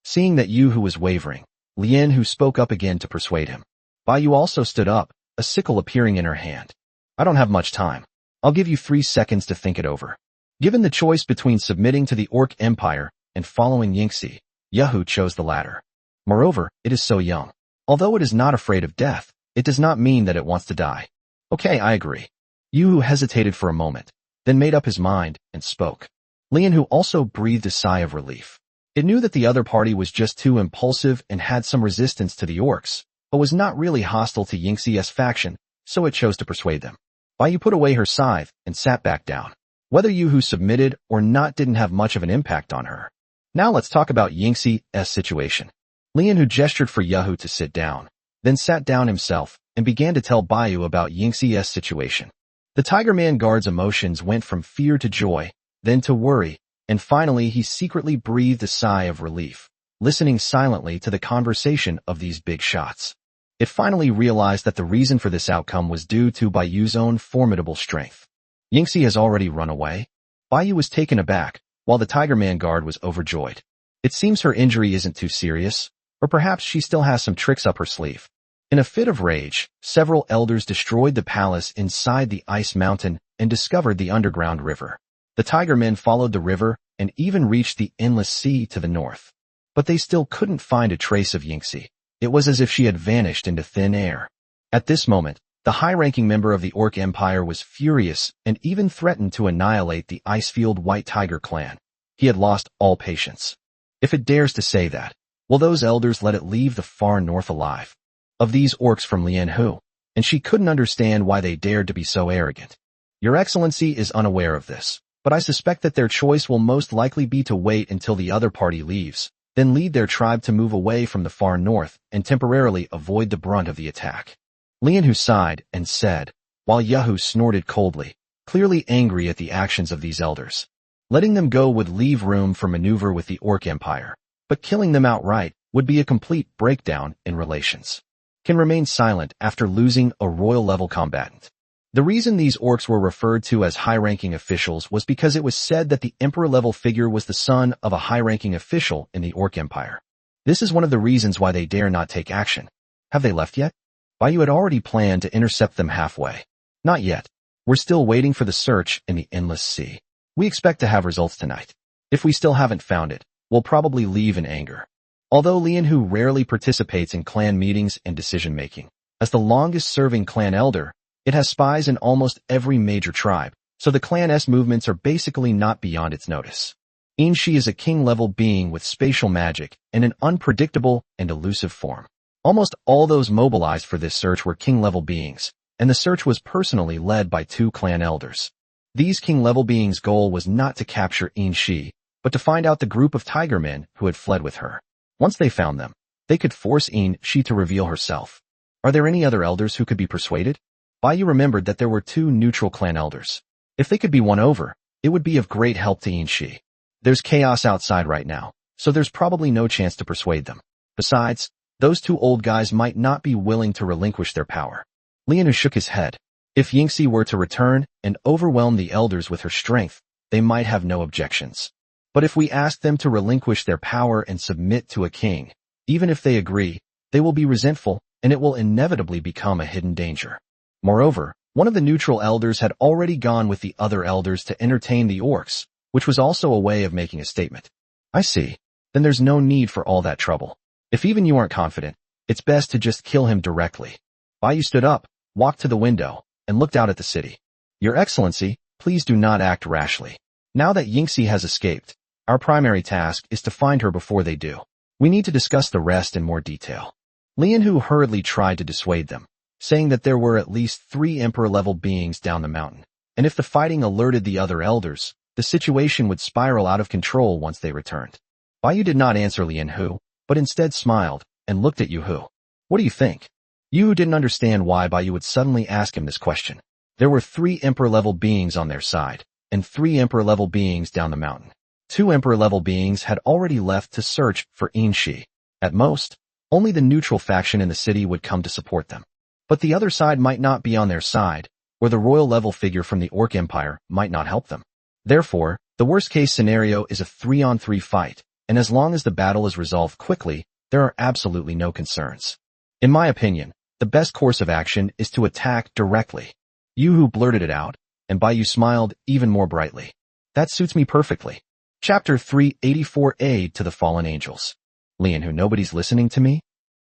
Seeing that Yu Hu was wavering, Lian Hu spoke up again to persuade him. Bai Yu also stood up, a sickle appearing in her hand. I don't have much time. I'll give you 3 seconds to think it over. Given the choice between submitting to the Orc Empire and following Yingxi, Yahu chose the latter. Moreover, it is so young. Although it is not afraid of death, it does not mean that it wants to die. Okay, I agree. Yu Hu hesitated for a moment, then made up his mind and spoke. Lian Hu also breathed a sigh of relief. It knew that the other party was just too impulsive and had some resistance to the orcs, but was not really hostile to Yingxi's faction, so it chose to persuade them. Bai Yu put away her scythe and sat back down. Whether Yu Hu submitted or not didn't have much of an impact on her. Now let's talk about Yingxi's situation. Lian Hu gestured for Yahu to sit down, then sat down himself and began to tell Bai Yu about Yingxi's situation. The Tiger Man guard's emotions went from fear to joy, then to worry, and finally he secretly breathed a sigh of relief, listening silently to the conversation of these big shots. It finally realized that the reason for this outcome was due to Bai Yu's own formidable strength. Yingxi has already run away? Bai Yu was taken aback, while the Tiger Man guard was overjoyed. It seems her injury isn't too serious, or perhaps she still has some tricks up her sleeve. In a fit of rage, several elders destroyed the palace inside the ice mountain and discovered the underground river. The Tiger Men followed the river and even reached the endless sea to the north. But they still couldn't find a trace of Yingxi. It was as if she had vanished into thin air. At this moment, the high-ranking member of the Orc Empire was furious and even threatened to annihilate the Icefield White Tiger clan. He had lost all patience. If it dares to say that, will those elders let it leave the far north alive? Of these orcs from Lian Hu, and she couldn't understand why they dared to be so arrogant. Your Excellency is unaware of this, but I suspect that their choice will most likely be to wait until the other party leaves, then lead their tribe to move away from the far north and temporarily avoid the brunt of the attack. Lian Hu sighed and said, while Yahu snorted coldly, clearly angry at the actions of these elders. Letting them go would leave room for maneuver with the Orc Empire, but killing them outright would be a complete breakdown in relations. Can remain silent after losing a royal-level combatant. The reason these orcs were referred to as high-ranking officials was because it was said that the emperor-level figure was the son of a high-ranking official in the Orc Empire. This is one of the reasons why they dare not take action. Have they left yet? Bai Yu had already planned to intercept them halfway. Not yet. We're still waiting for the search in the endless sea. We expect to have results tonight. If we still haven't found it, we'll probably leave in anger. Although Lian Hu rarely participates in clan meetings and decision-making, as the longest-serving clan elder, it has spies in almost every major tribe, so the clan's movements are basically not beyond its notice. Inshi is a king-level being with spatial magic and an unpredictable and elusive form. Almost all those mobilized for this search were king-level beings, and the search was personally led by 2 clan elders. These king-level beings' goal was not to capture Inshi, but to find out the group of tiger men who had fled with her. Once they found them, they could force Inshi to reveal herself. Are there any other elders who could be persuaded? Bai Yu remembered that there were 2 neutral clan elders. If they could be won over, it would be of great help to Inshi. There's chaos outside right now, so there's probably no chance to persuade them. Besides, those 2 old guys might not be willing to relinquish their power. Lian Hu shook his head. If Yingxi were to return and overwhelm the elders with her strength, they might have no objections. But if we ask them to relinquish their power and submit to a king, even if they agree, they will be resentful, and it will inevitably become a hidden danger. Moreover, one of the neutral elders had already gone with the other elders to entertain the orcs, which was also a way of making a statement. I see. Then there's no need for all that trouble. If even you aren't confident, it's best to just kill him directly. Bai Yu stood up, walked to the window, and looked out at the city. Your Excellency, please do not act rashly. Now that Yingxi has escaped, our primary task is to find her before they do. We need to discuss the rest in more detail. Lian Hu hurriedly tried to dissuade them, saying that there were at least 3 emperor-level beings down the mountain, and if the fighting alerted the other elders, the situation would spiral out of control once they returned. Bai Yu did not answer Lian Hu, but instead smiled and looked at Yu Hu. What do you think? Yu Hu didn't understand why Bai Yu would suddenly ask him this question. There were 3 emperor-level beings on their side, and 3 Emperor-level beings down the mountain. 2 Emperor-level beings had already left to search for Yin-Shi. At most, only the neutral faction in the city would come to support them. But the other side might not be on their side, or the royal-level figure from the Orc Empire might not help them. Therefore, the worst-case scenario is a 3-on-3 fight, and as long as the battle is resolved quickly, there are absolutely no concerns. In my opinion, the best course of action is to attack directly. Yu Hu blurted it out, and Bai Yu smiled even more brightly. That suits me perfectly. Chapter 384 Aid to the Fallen Angels. Lian Hu, nobody's listening to me?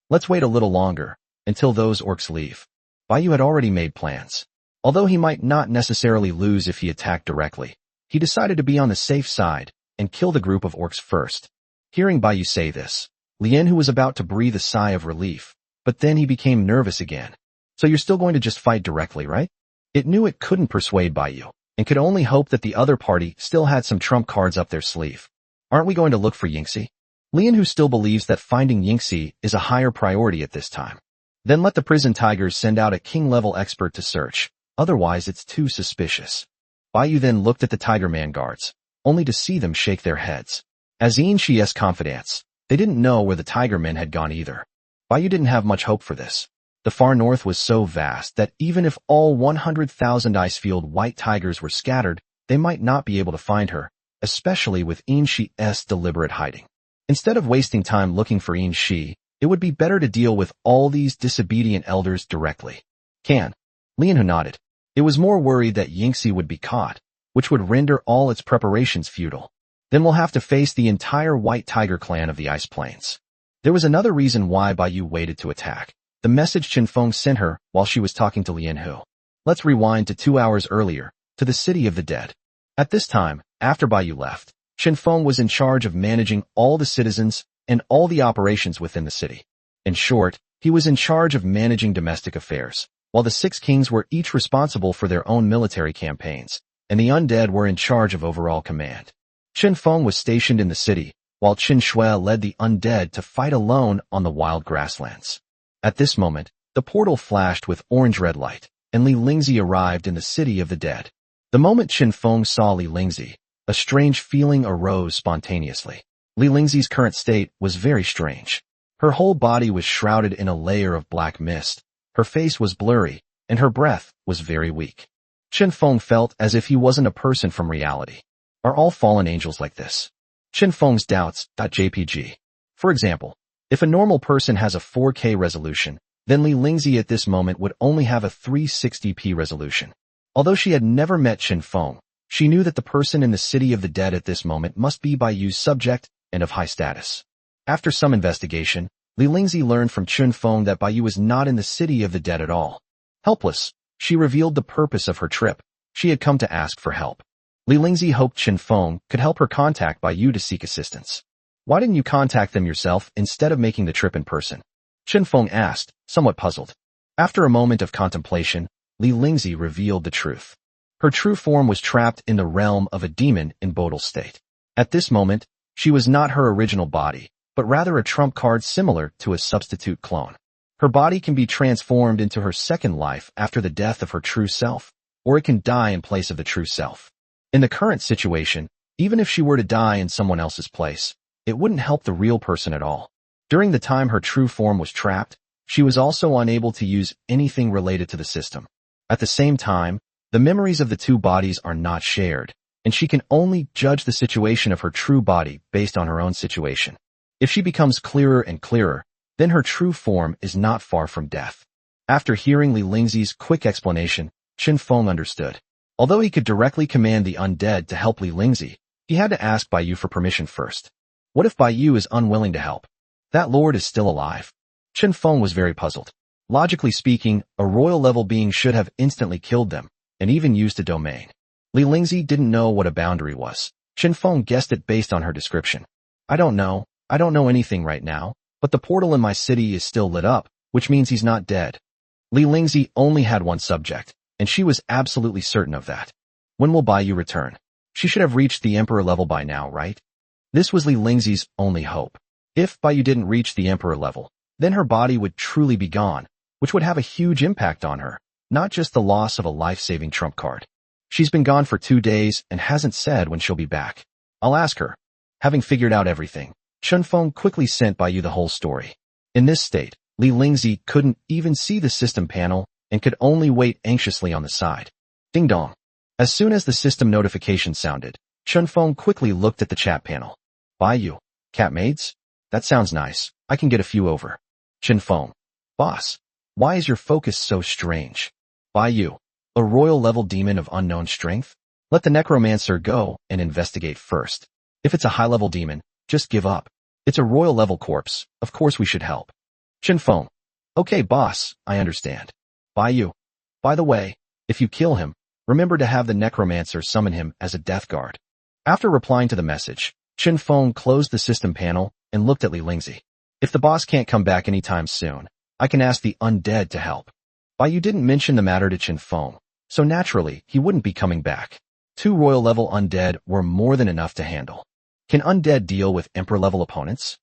Let's wait a little longer, until those orcs leave. Bai Yu had already made plans. Although he might not necessarily lose if he attacked directly, he decided to be on the safe side and kill the group of orcs first. Hearing Bai Yu say this, Lian Hu was about to breathe a sigh of relief, but then he became nervous again. So you're still going to just fight directly, right? It knew it couldn't persuade Bai Yu, and could only hope that the other party still had some trump cards up their sleeve. Aren't we going to look for Yingxi? Lian Hu still believes that finding Yingxi is a higher priority at this time. Then let the prison tigers send out a king-level expert to search, otherwise it's too suspicious. Bai Yu then looked at the Tiger Man guards, only to see them shake their heads. As Yin-Shi's confidants, they didn't know where the Tiger Men had gone either. Bai Yu didn't have much hope for this. The far north was so vast that even if all 100,000 Icefield white tigers were scattered, they might not be able to find her, especially with Yin-Shi's deliberate hiding. Instead of wasting time looking for Yin-Shi, it would be better to deal with all these disobedient elders directly. Can. Lian Hu nodded. It was more worried that Yingxi would be caught, which would render all its preparations futile. Then we'll have to face the entire White Tiger clan of the Ice Plains. There was another reason why Bai Yu waited to attack. The message Chen Feng sent her while she was talking to Lian Hu. Let's rewind to 2 hours earlier, to the City of the Dead. At this time, after Bai Yu left, Chen Feng was in charge of managing all the citizens and all the operations within the city. In short, he was in charge of managing domestic affairs, while the 6 kings were each responsible for their own military campaigns, and the undead were in charge of overall command. Chen Feng was stationed in the city, while Qin Shui led the undead to fight alone on the wild grasslands. At this moment, the portal flashed with orange-red light, and Li Lingzi arrived in the City of the Dead. The moment Chen Feng saw Li Lingzi, a strange feeling arose spontaneously. Li Lingzi's current state was very strange. Her whole body was shrouded in a layer of black mist, her face was blurry, and her breath was very weak. Chen Feng felt as if he wasn't a person from reality. Are all fallen angels like this? Chen Feng's doubts. JPG. For example, if a normal person has a 4K resolution, then Li Lingzi at this moment would only have a 360p resolution. Although she had never met Chen Feng, she knew that the person in the City of the Dead at this moment must be Bai Yu's subject and of high status. After some investigation, Li Lingzi learned from Chen Feng that Bai Yu was not in the City of the Dead at all. Helpless, she revealed the purpose of her trip. She had come to ask for help. Li Lingzi hoped Chen Feng could help her contact Bai Yu to seek assistance. Why didn't you contact them yourself instead of making the trip in person? Chen Feng asked, somewhat puzzled. After a moment of contemplation, Li Lingzi revealed the truth. Her true form was trapped in the realm of a demon in Bodal state. At this moment, she was not her original body, but rather a trump card similar to a substitute clone. Her body can be transformed into her second life after the death of her true self, or it can die in place of the true self. In the current situation, even if she were to die in someone else's place, it wouldn't help the real person at all. During the time her true form was trapped, she was also unable to use anything related to the system. At the same time, the memories of the two bodies are not shared, and she can only judge the situation of her true body based on her own situation. If she becomes clearer and clearer, then her true form is not far from death. After hearing Li Lingzi's quick explanation, Chen Feng understood. Although he could directly command the undead to help Li Lingzi, he had to ask Bai Yu for permission first. What if Bai Yu is unwilling to help? That lord is still alive. Chen Feng was very puzzled. Logically speaking, a royal-level being should have instantly killed them, and even used a domain. Li Lingzi didn't know what a boundary was. Chen Feng guessed it based on her description. I don't know anything right now, but the portal in my city is still lit up, which means he's not dead. Li Lingzi only had one subject, and she was absolutely certain of that. When will Bai Yu return? She should have reached the Emperor level by now, right? This was Li Lingzi's only hope. If Bai Yu didn't reach the Emperor level, then her body would truly be gone, which would have a huge impact on her, not just the loss of a life-saving trump card. She's been gone for 2 days and hasn't said when she'll be back. I'll ask her. Having figured out everything, Chen Feng quickly sent Bai Yu the whole story. In this state, Li Lingzi couldn't even see the system panel and could only wait anxiously on the side. Ding dong. As soon as the system notification sounded, Chen Feng quickly looked at the chat panel. Bai Yu, cat maids? That sounds nice. I can get a few over. Chen Feng. Boss, why is your focus so strange? Bai Yu, a royal level demon of unknown strength? Let the necromancer go and investigate first. If it's a high level demon, just give up. It's a royal level corpse. Of course we should help. Chen Feng. Okay, boss, I understand. Bai Yu. By the way, if you kill him, remember to have the necromancer summon him as a death guard. After replying to the message, Chen Feng closed the system panel and looked at Li Lingzi. If the boss can't come back anytime soon, I can ask the undead to help. Bai Yu didn't mention the matter to Chen Feng, so naturally he wouldn't be coming back. 2 royal level undead were more than enough to handle. Can undead deal with emperor level opponents?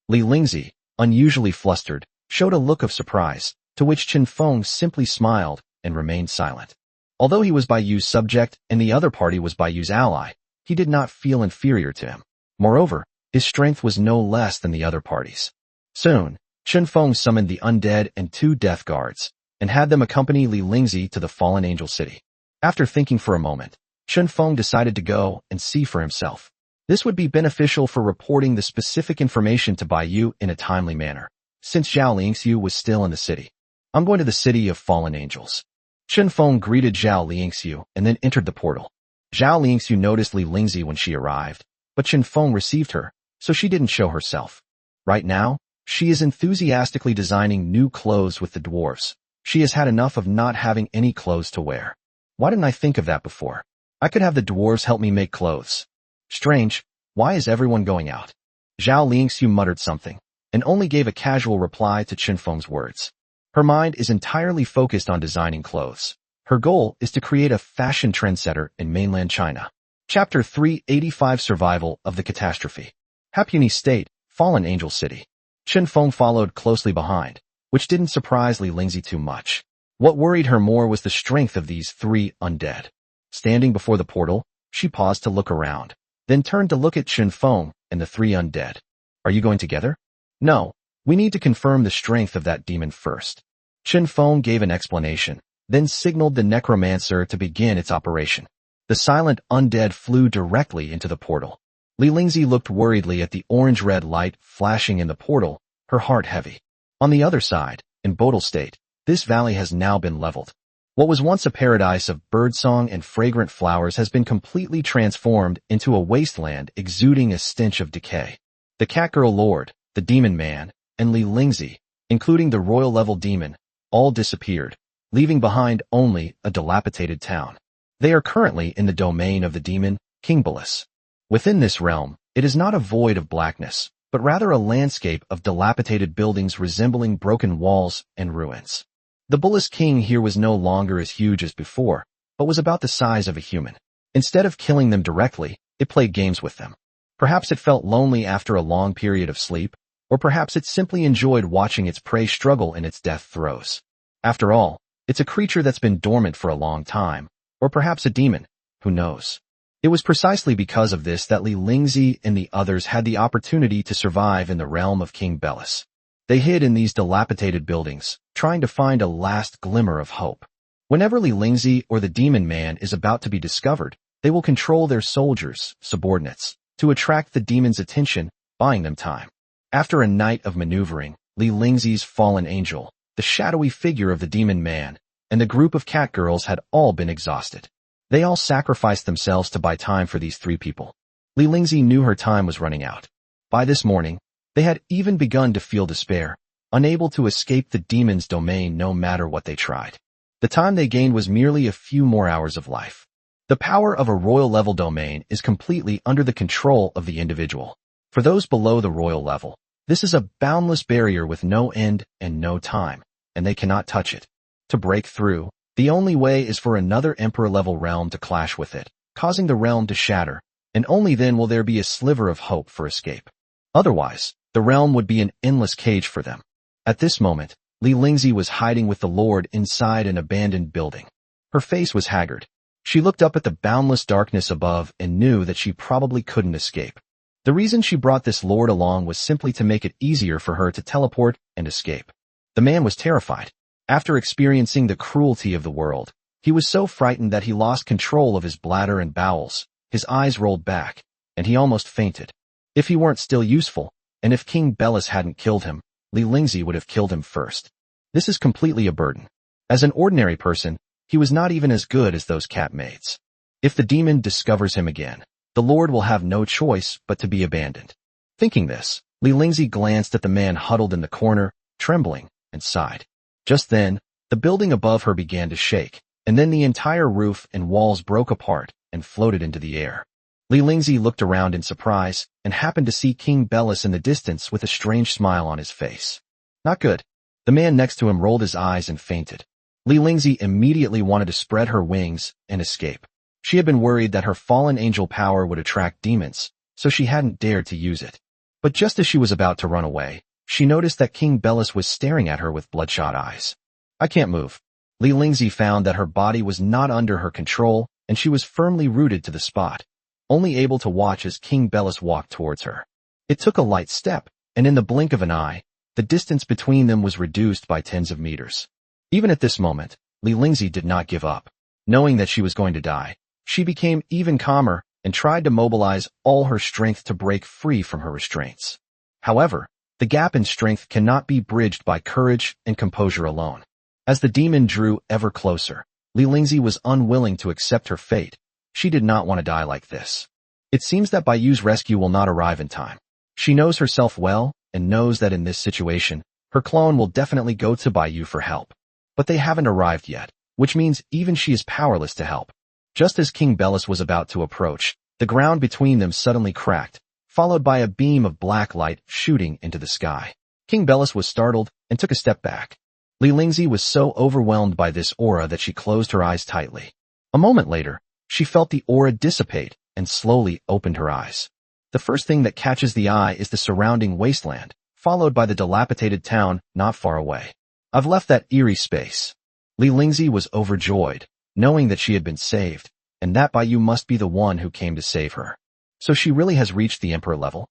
Li Lingzi, unusually flustered, showed a look of surprise, to which Chen Feng simply smiled and remained silent. Although he was Bai Yu's subject and the other party was Bai Yu's ally, he did not feel inferior to him. Moreover, his strength was no less than the other party's. Soon, Chen Feng summoned the undead and 2 death guards, and had them accompany Li Lingzi to the Fallen Angel City. After thinking for a moment, Chen Feng decided to go and see for himself. This would be beneficial for reporting the specific information to Bai Yu in a timely manner, since Zhao Lingxiu was still in the city. I'm going to the city of Fallen Angels. Chen Feng greeted Zhao Lingxiu and then entered the portal. Zhao Lingxiu noticed Li Lingzi when she arrived, but Chen Feng received her, so she didn't show herself. Right now, she is enthusiastically designing new clothes with the dwarves. She has had enough of not having any clothes to wear. Why didn't I think of that before? I could have the dwarves help me make clothes. Strange, why is everyone going out? Zhao Lingxiu muttered something, and only gave a casual reply to Chen Feng's words. Her mind is entirely focused on designing clothes. Her goal is to create a fashion trendsetter in mainland China. Chapter 385 Survival of the Catastrophe. Hapunyi State, Fallen Angel City. Chen Feng followed closely behind, which didn't surprise Li Lingzi too much. What worried her more was the strength of these 3 undead. Standing before the portal, she paused to look around, then turned to look at Chen Feng and the 3 undead. Are you going together? No, we need to confirm the strength of that demon first. Chen Feng gave an explanation, then signaled the necromancer to begin its operation. The silent undead flew directly into the portal. Li Lingzi looked worriedly at the orange-red light flashing in the portal, her heart heavy. On the other side, in Bodal State, this valley has now been leveled. What was once a paradise of birdsong and fragrant flowers has been completely transformed into a wasteland exuding a stench of decay. The Catgirl Lord, the Demon Man, and Li Lingzi, including the royal-level demon, all disappeared, leaving behind only a dilapidated town. They are currently in the domain of the demon, King Belus. Within this realm, it is not a void of blackness, but rather a landscape of dilapidated buildings resembling broken walls and ruins. The Belus King here was no longer as huge as before, but was about the size of a human. Instead of killing them directly, it played games with them. Perhaps it felt lonely after a long period of sleep, or perhaps it simply enjoyed watching its prey struggle in its death throes. After all, it's a creature that's been dormant for a long time, or perhaps a demon, who knows. It was precisely because of this that Li Lingzi and the others had the opportunity to survive in the realm of King Belus. They hid in these dilapidated buildings, trying to find a last glimmer of hope. Whenever Li Lingzi or the Demon Man is about to be discovered, they will control their soldiers, subordinates, to attract the demon's attention, buying them time. After a night of maneuvering, Li Lingzi's fallen angel, the shadowy figure of the Demon Man, and the group of cat girls had all been exhausted. They all sacrificed themselves to buy time for these 3 people. Li Lingzi knew her time was running out. By this morning, they had even begun to feel despair, unable to escape the demon's domain no matter what they tried. The time they gained was merely a few more hours of life. The power of a royal level domain is completely under the control of the individual. For those below the royal level, this is a boundless barrier with no end and no time, and they cannot touch it. To break through, the only way is for another emperor-level realm to clash with it, causing the realm to shatter, and only then will there be a sliver of hope for escape. Otherwise, the realm would be an endless cage for them. At this moment, Li Lingzi was hiding with the Lord inside an abandoned building. Her face was haggard. She looked up at the boundless darkness above and knew that she probably couldn't escape. The reason she brought this lord along was simply to make it easier for her to teleport and escape. The man was terrified. After experiencing the cruelty of the world, he was so frightened that he lost control of his bladder and bowels, his eyes rolled back, and he almost fainted. If he weren't still useful, and if King Belus hadn't killed him, Li Lingzi would have killed him first. This is completely a burden. As an ordinary person, he was not even as good as those cat maids. If the demon discovers him again, the Lord will have no choice but to be abandoned. Thinking this, Li Lingzi glanced at the man huddled in the corner, trembling, and sighed. Just then, the building above her began to shake, and then the entire roof and walls broke apart and floated into the air. Li Lingzi looked around in surprise and happened to see King Belus in the distance with a strange smile on his face. Not good. The man next to him rolled his eyes and fainted. Li Lingzi immediately wanted to spread her wings and escape. She had been worried that her fallen angel power would attract demons, so she hadn't dared to use it. But just as she was about to run away, she noticed that King Belus was staring at her with bloodshot eyes. I can't move. Li Lingzi found that her body was not under her control, and she was firmly rooted to the spot, only able to watch as King Belus walked towards her. It took a light step, and in the blink of an eye, the distance between them was reduced by tens of meters. Even at this moment, Li Lingzi did not give up. Knowing that she was going to die, she became even calmer and tried to mobilize all her strength to break free from her restraints. However, the gap in strength cannot be bridged by courage and composure alone. As the demon drew ever closer, Li Lingzi was unwilling to accept her fate. She did not want to die like this. It seems that Baiyu's rescue will not arrive in time. She knows herself well and knows that in this situation, her clone will definitely go to Baiyu for help. But they haven't arrived yet, which means even she is powerless to help. Just as King Belus was about to approach, the ground between them suddenly cracked, followed by a beam of black light shooting into the sky. King Belus was startled and took a step back. Li Lingzi was so overwhelmed by this aura that she closed her eyes tightly. A moment later, she felt the aura dissipate and slowly opened her eyes. The first thing that catches the eye is the surrounding wasteland, followed by the dilapidated town not far away. I've left that eerie space. Li Lingzi was overjoyed, knowing that she had been saved, and that Baiyu must be the one who came to save her. So she really has reached the Emperor level?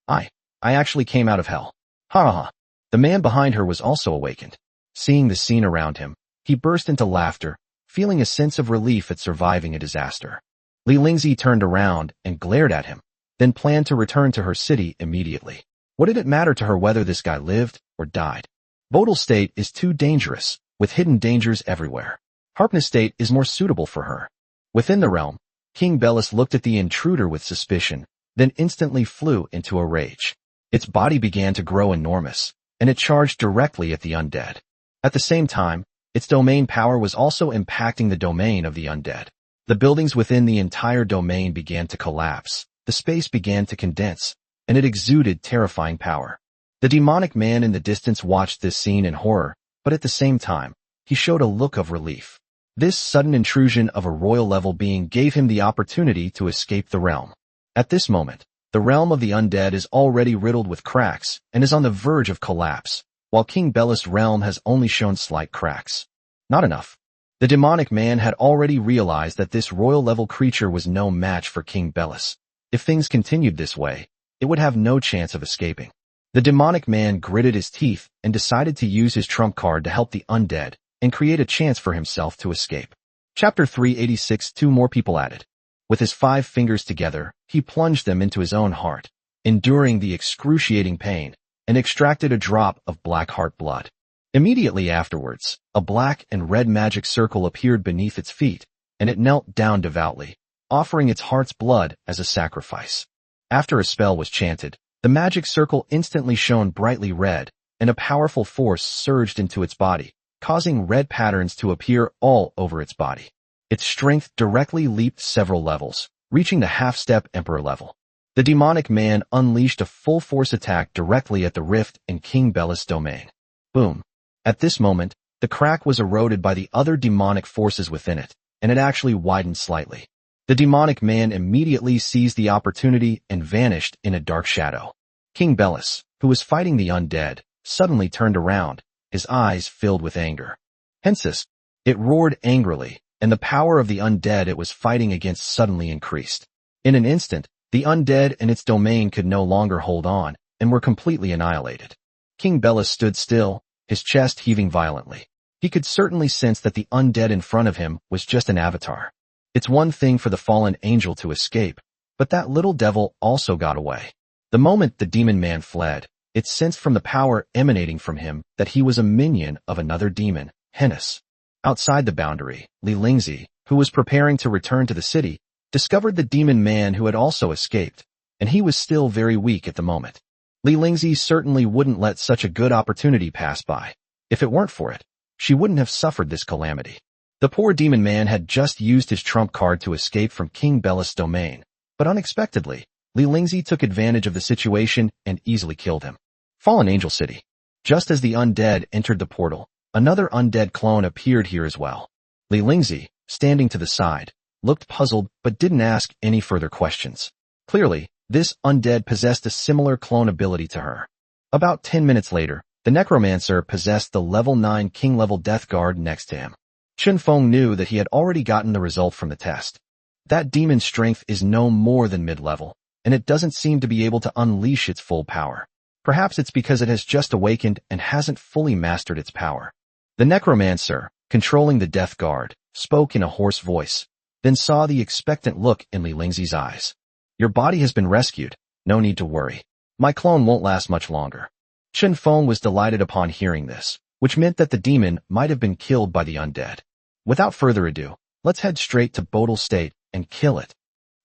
I actually came out of hell. Ha ha ha. The man behind her was also awakened. Seeing the scene around him, he burst into laughter, feeling a sense of relief at surviving a disaster. Li Lingzi turned around and glared at him, then planned to return to her city immediately. What did it matter to her whether this guy lived or died? Bodal State is too dangerous, with hidden dangers everywhere. Harpness State is more suitable for her. Within the realm, King Belus looked at the intruder with suspicion, then instantly flew into a rage. Its body began to grow enormous, and it charged directly at the undead. At the same time, its domain power was also impacting the domain of the undead. The buildings within the entire domain began to collapse, the space began to condense, and it exuded terrifying power. The demonic man in the distance watched this scene in horror, but at the same time, he showed a look of relief. This sudden intrusion of a royal-level being gave him the opportunity to escape the realm. At this moment, the realm of the undead is already riddled with cracks and is on the verge of collapse, while King Belus' realm has only shown slight cracks. Not enough. The demonic man had already realized that this royal-level creature was no match for King Belus. If things continued this way, it would have no chance of escaping. The demonic man gritted his teeth and decided to use his trump card to help the undead and create a chance for himself to escape. Chapter 386. 2 more people added. With his 5 fingers together, he plunged them into his own heart, enduring the excruciating pain, and extracted a drop of black heart blood. Immediately afterwards, a black and red magic circle appeared beneath its feet, and it knelt down devoutly, offering its heart's blood as a sacrifice. After a spell was chanted, the magic circle instantly shone brightly red, and a powerful force surged into its body, causing red patterns to appear all over its body. Its strength directly leaped several levels, reaching the half-step Emperor level. The demonic man unleashed a full-force attack directly at the rift in King Belus' domain. Boom. At this moment, the crack was eroded by the other demonic forces within it, and it actually widened slightly. The demonic man immediately seized the opportunity and vanished in a dark shadow. King Belus, who was fighting the undead, suddenly turned around, his eyes filled with anger. Hensis! It roared angrily, and the power of the undead it was fighting against suddenly increased. In an instant, the undead and its domain could no longer hold on, and were completely annihilated. King Belus stood still, his chest heaving violently. He could certainly sense that the undead in front of him was just an avatar. It's one thing for the fallen angel to escape, but that little devil also got away. The moment the demon man fled, it sensed from the power emanating from him that he was a minion of another demon, Hennis. Outside the boundary, Li Lingzi, who was preparing to return to the city, discovered the demon man who had also escaped, and he was still very weak at the moment. Li Lingzi certainly wouldn't let such a good opportunity pass by. If it weren't for it, she wouldn't have suffered this calamity. The poor demon man had just used his trump card to escape from King Belus' domain, but unexpectedly, Li Lingzi took advantage of the situation and easily killed him. Fallen Angel City. Just as the undead entered the portal, another undead clone appeared here as well. Li Lingzi, standing to the side, looked puzzled but didn't ask any further questions. Clearly, this undead possessed a similar clone ability to her. About 10 minutes later, the necromancer possessed the level 9 king-level death guard next to him. Chen Feng knew that he had already gotten the result from the test. That demon's strength is no more than mid-level, and it doesn't seem to be able to unleash its full power. Perhaps it's because it has just awakened and hasn't fully mastered its power. The necromancer, controlling the death guard, spoke in a hoarse voice, then saw the expectant look in Li Lingzi's eyes. Your body has been rescued, no need to worry. My clone won't last much longer. Chen Feng was delighted upon hearing this, which meant that the demon might have been killed by the undead. Without further ado, let's head straight to Bodal State and kill it.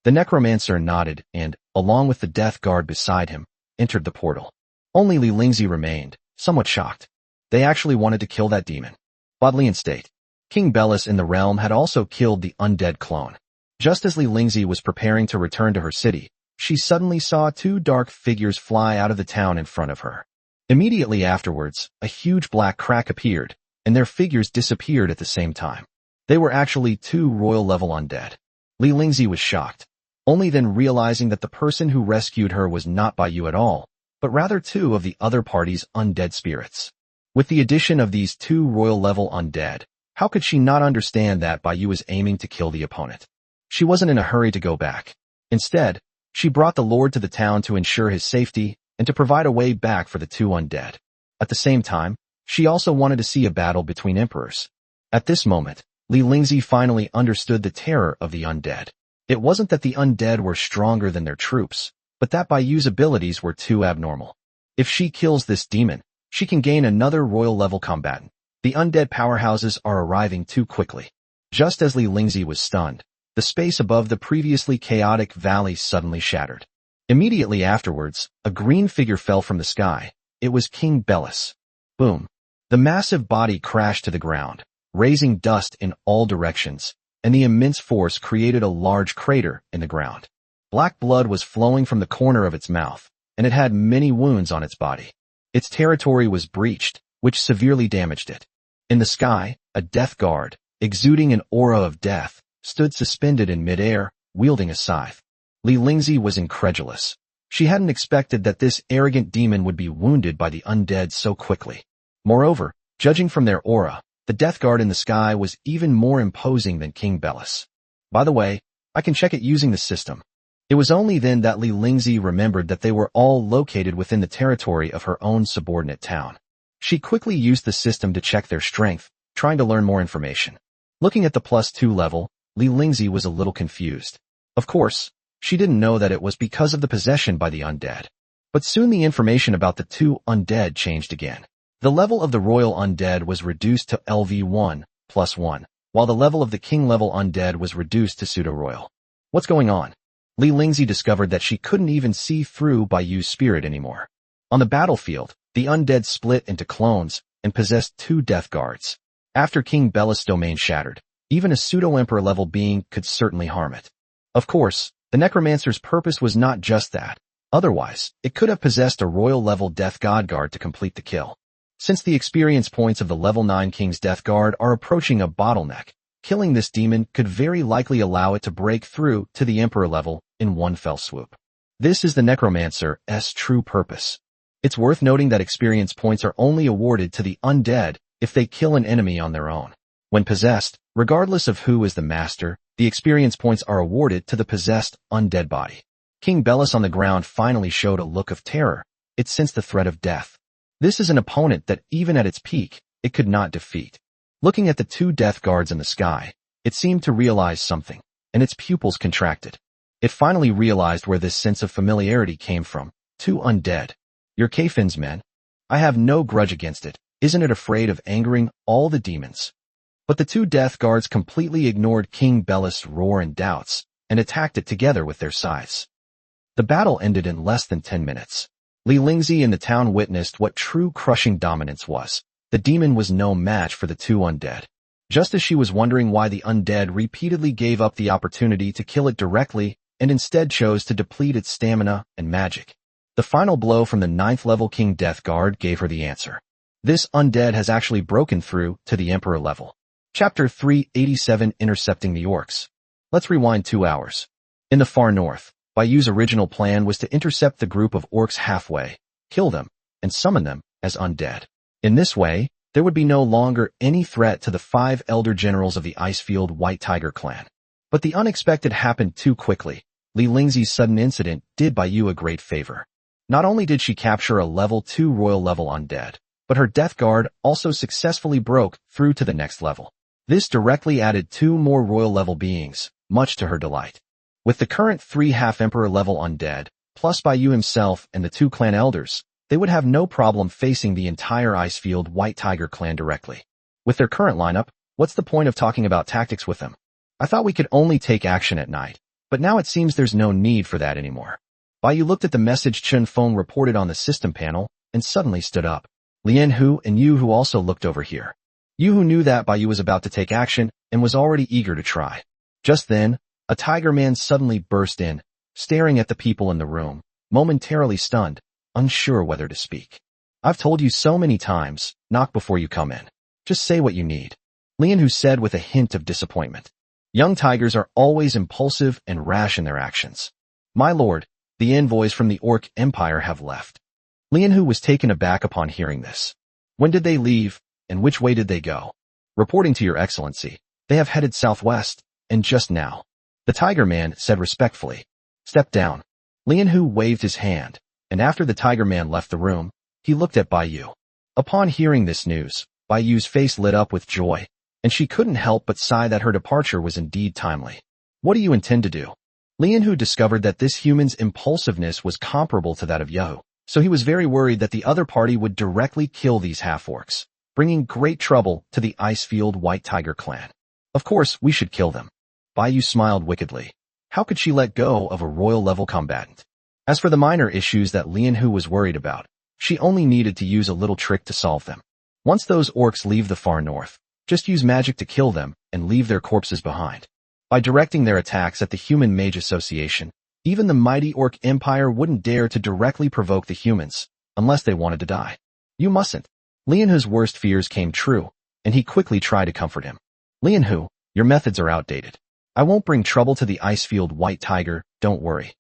The necromancer nodded and, along with the death guard beside him, entered the portal. Only Li Lingzi remained, somewhat shocked. They actually wanted to kill that demon. Bodleian State. King Belus in the realm had also killed the undead clone. Just as Li Lingzi was preparing to return to her city, she suddenly saw two dark figures fly out of the town in front of her. Immediately afterwards, a huge black crack appeared, and their figures disappeared at the same time. They were actually two royal-level undead. Li Lingzi was shocked, only then realizing that the person who rescued her was not Bai Yu at all, but rather two of the other party's undead spirits. With the addition of these two royal-level undead, how could she not understand that Bai Yu was aiming to kill the opponent? She wasn't in a hurry to go back. Instead, she brought the lord to the town to ensure his safety and to provide a way back for the two undead. At the same time, she also wanted to see a battle between emperors. At this moment, Li Lingzi finally understood the terror of the undead. It wasn't that the undead were stronger than their troops, but that Bai Yu's abilities were too abnormal. If she kills this demon, she can gain another royal-level combatant. The undead powerhouses are arriving too quickly. Just as Li Lingzi was stunned, the space above the previously chaotic valley suddenly shattered. Immediately afterwards, a green figure fell from the sky. It was King Belus. Boom. The massive body crashed to the ground, raising dust in all directions, and the immense force created a large crater in the ground. Black blood was flowing from the corner of its mouth, and it had many wounds on its body. Its territory was breached, which severely damaged it. In the sky, a death guard, exuding an aura of death, stood suspended in midair, wielding a scythe. Li Lingzi was incredulous. She hadn't expected that this arrogant demon would be wounded by the undead so quickly. Moreover, judging from their aura, the death guard in the sky was even more imposing than King Belus. By the way, I can check it using the system. It was only then that Li Lingzi remembered that they were all located within the territory of her own subordinate town. She quickly used the system to check their strength, trying to learn more information. Looking at the +2 level, Li Lingzi was a little confused. Of course, she didn't know that it was because of the possession by the undead. But soon the information about the two undead changed again. The level of the royal undead was reduced to LV1 +1, while the level of the king-level undead was reduced to pseudo-royal. What's going on? Li Lingzi discovered that she couldn't even see through Bai Yu's spirit anymore. On the battlefield, the undead split into clones and possessed two death guards. After King Belus' domain shattered, even a pseudo-emperor level being could certainly harm it. Of course, the necromancer's purpose was not just that. Otherwise, it could have possessed a royal-level death god guard to complete the kill. Since the experience points of the level 9 King's Death Guard are approaching a bottleneck, killing this demon could very likely allow it to break through to the Emperor level in one fell swoop. This is the Necromancer's true purpose. It's worth noting that experience points are only awarded to the undead if they kill an enemy on their own. When possessed, regardless of who is the master, the experience points are awarded to the possessed undead body. King Belus on the ground finally showed a look of terror. It sensed the threat of death. This is an opponent that even at its peak, it could not defeat. Looking at the two death guards in the sky, it seemed to realize something, and its pupils contracted. It finally realized where this sense of familiarity came from. Two undead. You're Kafin's men. I have no grudge against it. Isn't it afraid of angering all the demons? But the two death guards completely ignored King Belus' roar and doubts, and attacked it together with their scythes. The battle ended in less than 10 minutes. Li Lingzi in the town witnessed what true crushing dominance was. The demon was no match for the two undead. Just as she was wondering why the undead repeatedly gave up the opportunity to kill it directly and instead chose to deplete its stamina and magic, the final blow from the 9th level King Death Guard gave her the answer. This undead has actually broken through to the Emperor level. Chapter 387, Intercepting the Orcs. Let's rewind 2 hours. In the far north, Bai Yu's original plan was to intercept the group of orcs halfway, kill them, and summon them as undead. In this way, there would be no longer any threat to the 5 elder generals of the Icefield White Tiger clan. But the unexpected happened too quickly. Li Lingzi's sudden incident did Bai Yu a great favor. Not only did she capture a level 2 royal level undead, but her death guard also successfully broke through to the next level. This directly added 2 more royal level beings, much to her delight. With the current 3 half-emperor level undead, plus Bai Yu himself and the 2 clan elders, they would have no problem facing the entire Icefield White Tiger clan directly. With their current lineup, what's the point of talking about tactics with them? I thought we could only take action at night, but now it seems there's no need for that anymore. Bai Yu looked at the message Chun Feng reported on the system panel and suddenly stood up. Lian Hu and Yu Hu also looked over here. Yu Hu knew that Bai Yu was about to take action and was already eager to try. Just then, a tiger man suddenly burst in, staring at the people in the room, momentarily stunned, unsure whether to speak. I've told you so many times, knock before you come in. Just say what you need. Lian Hu said with a hint of disappointment. Young tigers are always impulsive and rash in their actions. My lord, the envoys from the Orc Empire have left. Lian Hu was taken aback upon hearing this. When did they leave, and which way did they go? Reporting to your excellency, they have headed southwest, and just now. The tiger man said respectfully. Step down. Lian Hu waved his hand, and after the tiger man left the room, he looked at Bai Yu. Upon hearing this news, Bai Yu's face lit up with joy, and she couldn't help but sigh that her departure was indeed timely. What do you intend to do? Lian Hu discovered that this human's impulsiveness was comparable to that of Yahu, so he was very worried that the other party would directly kill these half-orcs, bringing great trouble to the Icefield White Tiger clan. Of course, we should kill them. Bai Yu smiled wickedly. How could she let go of a royal-level combatant? As for the minor issues that Lian Hu was worried about, she only needed to use a little trick to solve them. Once those orcs leave the far north, just use magic to kill them and leave their corpses behind. By directing their attacks at the Human Mage Association, even the mighty Orc Empire wouldn't dare to directly provoke the humans, unless they wanted to die. You mustn't. Lian Hu's worst fears came true, and he quickly tried to comfort him. Lian Hu, your methods are outdated. I won't bring trouble to the Icefield White Tiger, don't worry.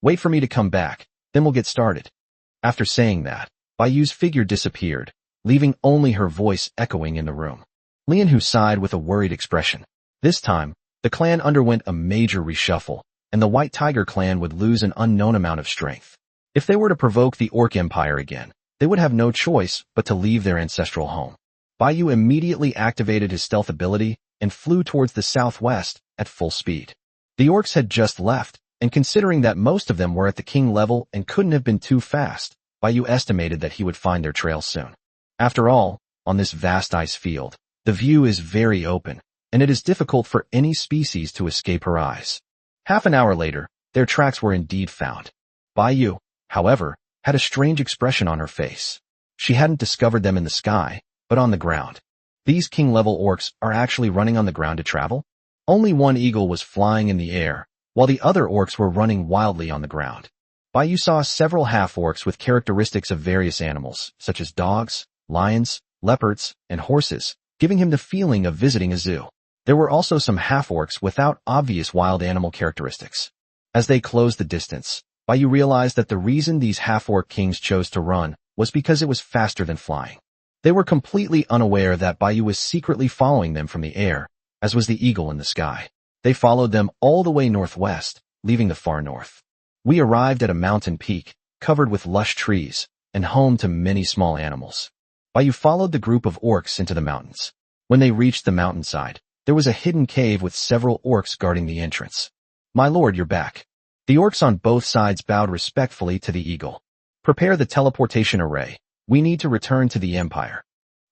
Wait for me to come back, then we'll get started. After saying that, Bai Yu's figure disappeared, leaving only her voice echoing in the room. Lian Hu sighed with a worried expression. This time, the clan underwent a major reshuffle, and the White Tiger clan would lose an unknown amount of strength. If they were to provoke the Orc Empire again, they would have no choice but to leave their ancestral home. Bai Yu immediately activated his stealth ability and flew towards the southwest at full speed. The orcs had just left, and considering that most of them were at the king level and couldn't have been too fast, Bai Yu estimated that he would find their trail soon. After all, on this vast ice field, the view is very open, and it is difficult for any species to escape her eyes. Half an hour later, their tracks were indeed found. Bai Yu, however, had a strange expression on her face. She hadn't discovered them in the sky, but on the ground. These king-level orcs are actually running on the ground to travel? Only one eagle was flying in the air, while the other orcs were running wildly on the ground. Bai Yu saw several half-orcs with characteristics of various animals, such as dogs, lions, leopards, and horses, giving him the feeling of visiting a zoo. There were also some half-orcs without obvious wild animal characteristics. As they closed the distance, Bai Yu realized that the reason these half-orc kings chose to run was because it was faster than flying. They were completely unaware that Bai Yu was secretly following them from the air, as was the eagle in the sky. They followed them all the way northwest, leaving the far north. We arrived at a mountain peak, covered with lush trees, and home to many small animals. Bai Yu followed the group of orcs into the mountains. When they reached the mountainside, there was a hidden cave with several orcs guarding the entrance. "My lord, you're back." The orcs on both sides bowed respectfully to the eagle. "Prepare the teleportation array. We need to return to the Empire."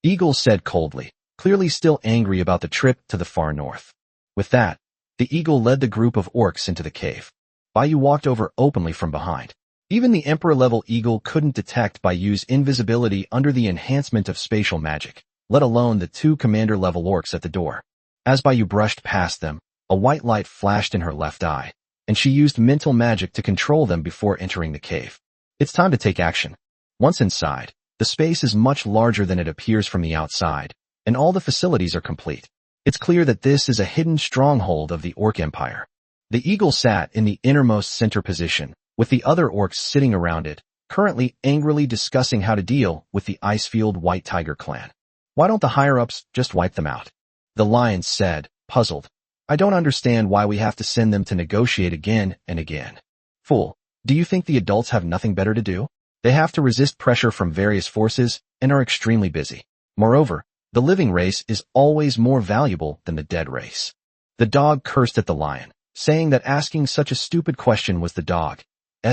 Eagle said coldly, clearly still angry about the trip to the far north. With that, the eagle led the group of orcs into the cave. Bai Yu walked over openly from behind. Even the Emperor-level eagle couldn't detect Bai Yu's invisibility under the enhancement of spatial magic, let alone the two commander-level orcs at the door. As Bai Yu brushed past them, a white light flashed in her left eye, and she used mental magic to control them before entering the cave. It's time to take action. Once inside, the space is much larger than it appears from the outside, and all the facilities are complete. It's clear that this is a hidden stronghold of the Orc Empire. The eagle sat in the innermost center position, with the other orcs sitting around it, currently angrily discussing how to deal with the Icefield White Tiger clan. "Why don't the higher-ups just wipe them out?" The lion said, puzzled. "I don't understand why we have to send them to negotiate again and again." "Fool, do you think the adults have nothing better to do? They have to resist pressure from various forces and are extremely busy. Moreover, the living race is always more valuable than the dead race." The dog cursed at the lion, saying that asking such a stupid question was the dog's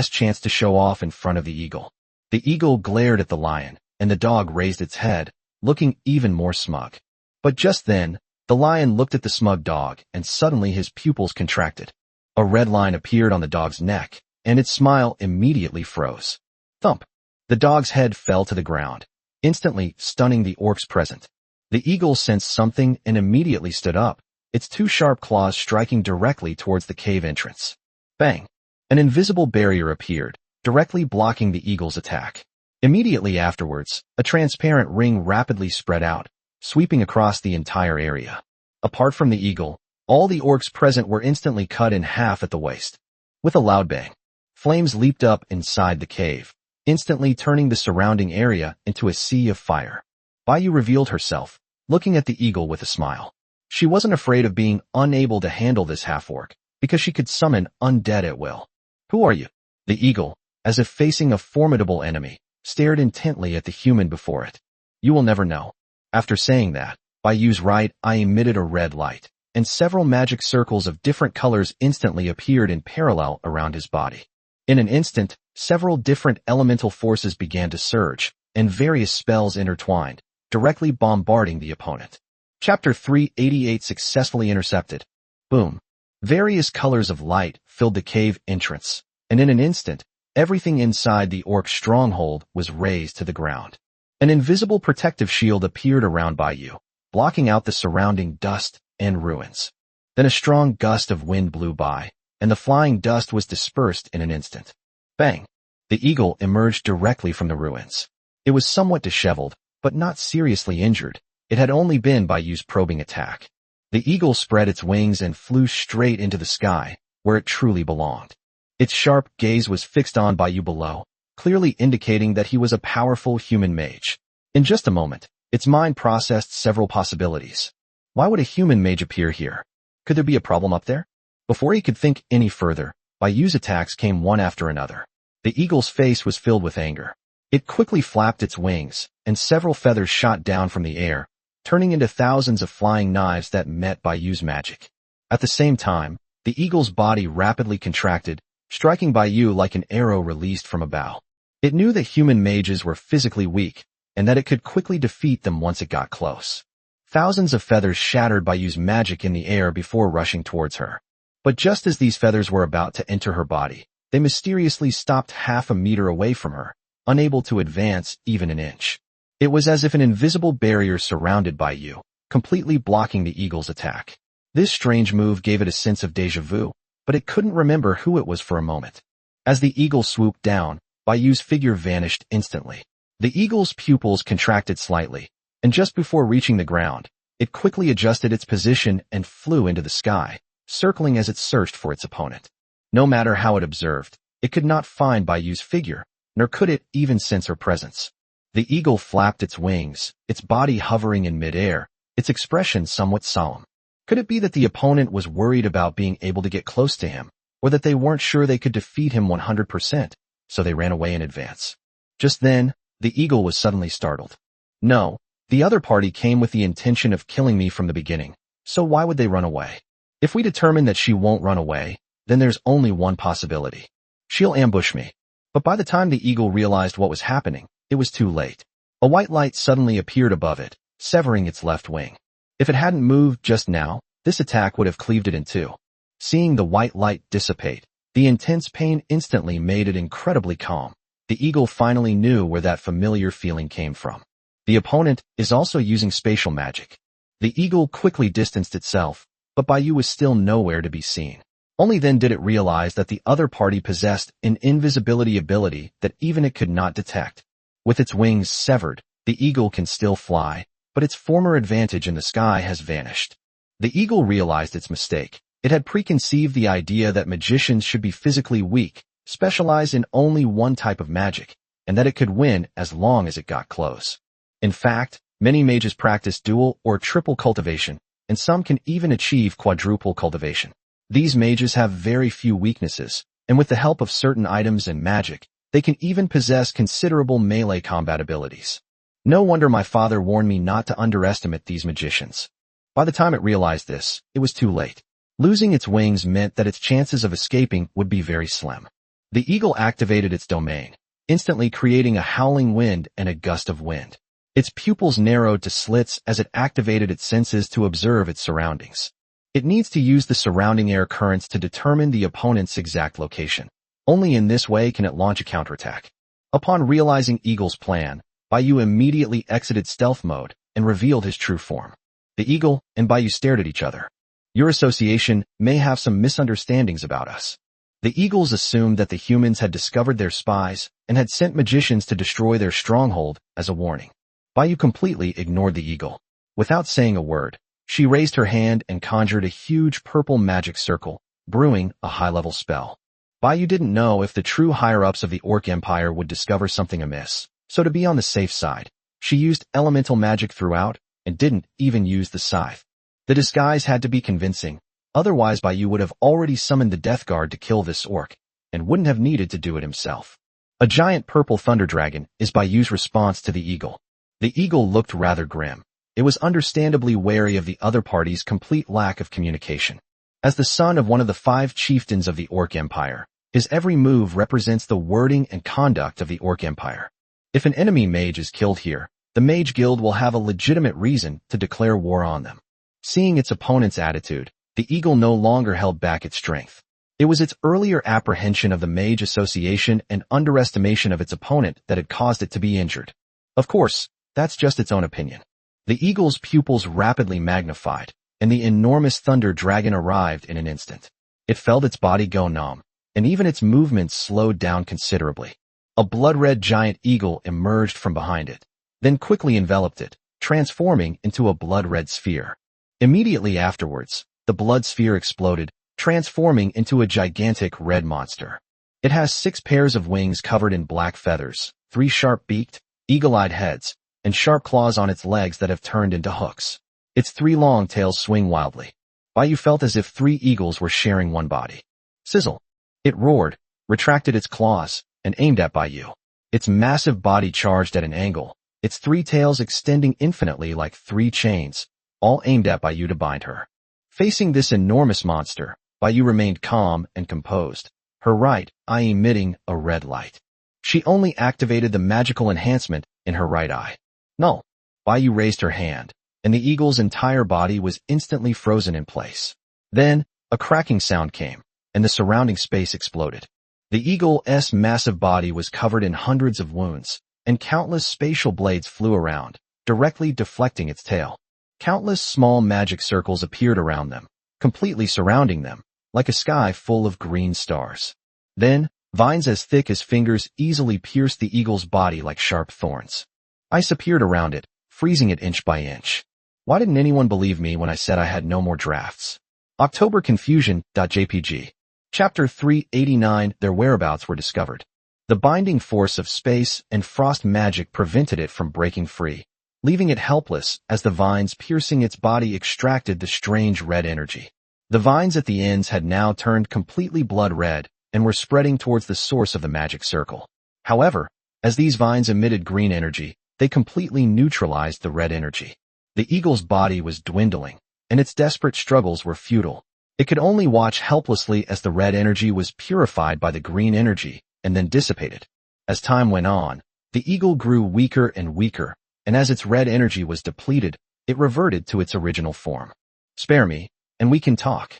chance to show off in front of the eagle. The eagle glared at the lion, and the dog raised its head, looking even more smug. But just then, the lion looked at the smug dog, and suddenly his pupils contracted. A red line appeared on the dog's neck, and its smile immediately froze. Thump! The dog's head fell to the ground, instantly stunning the orcs present. The eagle sensed something and immediately stood up, its two sharp claws striking directly towards the cave entrance. Bang! An invisible barrier appeared, directly blocking the eagle's attack. Immediately afterwards, a transparent ring rapidly spread out, sweeping across the entire area. Apart from the eagle, all the orcs present were instantly cut in half at the waist. With a loud bang, flames leaped up inside the cave, instantly turning the surrounding area into a sea of fire. Bai Yu revealed herself, looking at the eagle with a smile. She wasn't afraid of being unable to handle this half-orc, because she could summon undead at will. "Who are you?" The eagle, as if facing a formidable enemy, stared intently at the human before it. "You will never know." After saying that, Bai Yu's right eye emitted a red light, and several magic circles of different colors instantly appeared in parallel around his body. In an instant, several different elemental forces began to surge, and various spells intertwined, directly bombarding the opponent. Chapter 388 successfully intercepted. Boom. Various colors of light filled the cave entrance, and in an instant, everything inside the orc stronghold was razed to the ground. An invisible protective shield appeared around Bai Yu, blocking out the surrounding dust and ruins. Then a strong gust of wind blew by, and the flying dust was dispersed in an instant. Bang! The eagle emerged directly from the ruins. It was somewhat disheveled, but not seriously injured. It had only been Bai Yu's probing attack. The eagle spread its wings and flew straight into the sky, where it truly belonged. Its sharp gaze was fixed on Bai Yu below, clearly indicating that he was a powerful human mage. In just a moment, its mind processed several possibilities. Why would a human mage appear here? Could there be a problem up there? Before he could think any further, Bai Yu's attacks came one after another. The eagle's face was filled with anger. It quickly flapped its wings, and several feathers shot down from the air, turning into thousands of flying knives that met Bai Yu's magic. At the same time, the eagle's body rapidly contracted, striking Bai Yu like an arrow released from a bow. It knew that human mages were physically weak, and that it could quickly defeat them once it got close. Thousands of feathers shattered Bai Yu's magic in the air before rushing towards her. But just as these feathers were about to enter her body, they mysteriously stopped half a meter away from her, unable to advance even an inch. It was as if an invisible barrier surrounded Bai Yu, completely blocking the eagle's attack. This strange move gave it a sense of déjà vu, but it couldn't remember who it was for a moment. As the eagle swooped down, Bai Yu's figure vanished instantly. The eagle's pupils contracted slightly, and just before reaching the ground, it quickly adjusted its position and flew into the sky, circling as it searched for its opponent. No matter how it observed, it could not find Bai Yu's figure, nor could it even sense her presence. The eagle flapped its wings, its body hovering in midair, its expression somewhat solemn. Could it be that the opponent was worried about being able to get close to him, or that they weren't sure they could defeat him 100%, so they ran away in advance? Just then, the eagle was suddenly startled. No, the other party came with the intention of killing me from the beginning, so why would they run away? If we determine that she won't run away, then there's only one possibility. She'll ambush me. But by the time the eagle realized what was happening, it was too late. A white light suddenly appeared above it, severing its left wing. If it hadn't moved just now, this attack would have cleaved it in two. Seeing the white light dissipate, the intense pain instantly made it incredibly calm. The eagle finally knew where that familiar feeling came from. The opponent is also using spatial magic. The eagle quickly distanced itself, but Baiyu was still nowhere to be seen. Only then did it realize that the other party possessed an invisibility ability that even it could not detect. With its wings severed, the eagle can still fly, but its former advantage in the sky has vanished. The eagle realized its mistake. It had preconceived the idea that magicians should be physically weak, specialized in only one type of magic, and that it could win as long as it got close. In fact, many mages practice dual or triple cultivation, and some can even achieve quadruple cultivation. These mages have very few weaknesses, and with the help of certain items and magic, they can even possess considerable melee combat abilities. No wonder my father warned me not to underestimate these magicians. By the time it realized this, it was too late. Losing its wings meant that its chances of escaping would be very slim. The eagle activated its domain, instantly creating a howling wind and a gust of wind. Its pupils narrowed to slits as it activated its senses to observe its surroundings. It needs to use the surrounding air currents to determine the opponent's exact location. Only in this way can it launch a counterattack. Upon realizing Eagle's plan, Baiyu immediately exited stealth mode and revealed his true form. The eagle and Baiyu stared at each other. Your association may have some misunderstandings about us. The eagles assumed that the humans had discovered their spies and had sent magicians to destroy their stronghold as a warning. Baiyu completely ignored the eagle. Without saying a word, she raised her hand and conjured a huge purple magic circle, brewing a high-level spell. Baiyu didn't know if the true higher-ups of the Orc Empire would discover something amiss, so to be on the safe side, she used elemental magic throughout and didn't even use the scythe. The disguise had to be convincing, otherwise Baiyu would have already summoned the Death Guard to kill this orc, and wouldn't have needed to do it himself. A giant purple thunder dragon is Baiyu's response to the eagle. The eagle looked rather grim. It was understandably wary of the other party's complete lack of communication. As the son of one of the 5 chieftains of the Orc Empire, his every move represents the wording and conduct of the Orc Empire. If an enemy mage is killed here, the Mage Guild will have a legitimate reason to declare war on them. Seeing its opponent's attitude, the eagle no longer held back its strength. It was its earlier apprehension of the Mage Association and underestimation of its opponent that had caused it to be injured. Of course, that's just its own opinion. The eagle's pupils rapidly magnified, and the enormous thunder dragon arrived in an instant. It felt its body go numb, and even its movements slowed down considerably. A blood-red giant eagle emerged from behind it, then quickly enveloped it, transforming into a blood-red sphere. Immediately afterwards, the blood sphere exploded, transforming into a gigantic red monster. It has 6 pairs of wings covered in black feathers, 3 sharp-beaked, eagle-eyed heads, and sharp claws on its legs that have turned into hooks. Its 3 long tails swing wildly. Baiyu felt as if 3 eagles were sharing one body. Sizzle! It roared, retracted its claws, and aimed at Baiyu. Its massive body charged at an angle, its 3 tails extending infinitely like 3 chains, all aimed at Baiyu to bind her. Facing this enormous monster, Baiyu remained calm and composed, her right eye emitting a red light. She only activated the magical enhancement in her right eye. No. Baiyu raised her hand, and the eagle's entire body was instantly frozen in place. Then, a cracking sound came, and the surrounding space exploded. The eagle's massive body was covered in hundreds of wounds, and countless spatial blades flew around, directly deflecting its tail. Countless small magic circles appeared around them, completely surrounding them, like a sky full of green stars. Then, vines as thick as fingers easily pierced the eagle's body like sharp thorns. Ice appeared around it, freezing it inch by inch. Why didn't anyone believe me when I said I had no more drafts? October Confusion.jpg. Chapter 389 Their whereabouts were discovered. The binding force of space and frost magic prevented it from breaking free, leaving it helpless as the vines piercing its body extracted the strange red energy. The vines at the ends had now turned completely blood red and were spreading towards the source of the magic circle. However, as these vines emitted green energy, they completely neutralized the red energy. The eagle's body was dwindling, and its desperate struggles were futile. It could only watch helplessly as the red energy was purified by the green energy and then dissipated. As time went on, the eagle grew weaker and weaker, and as its red energy was depleted, it reverted to its original form. "Spare me, and we can talk."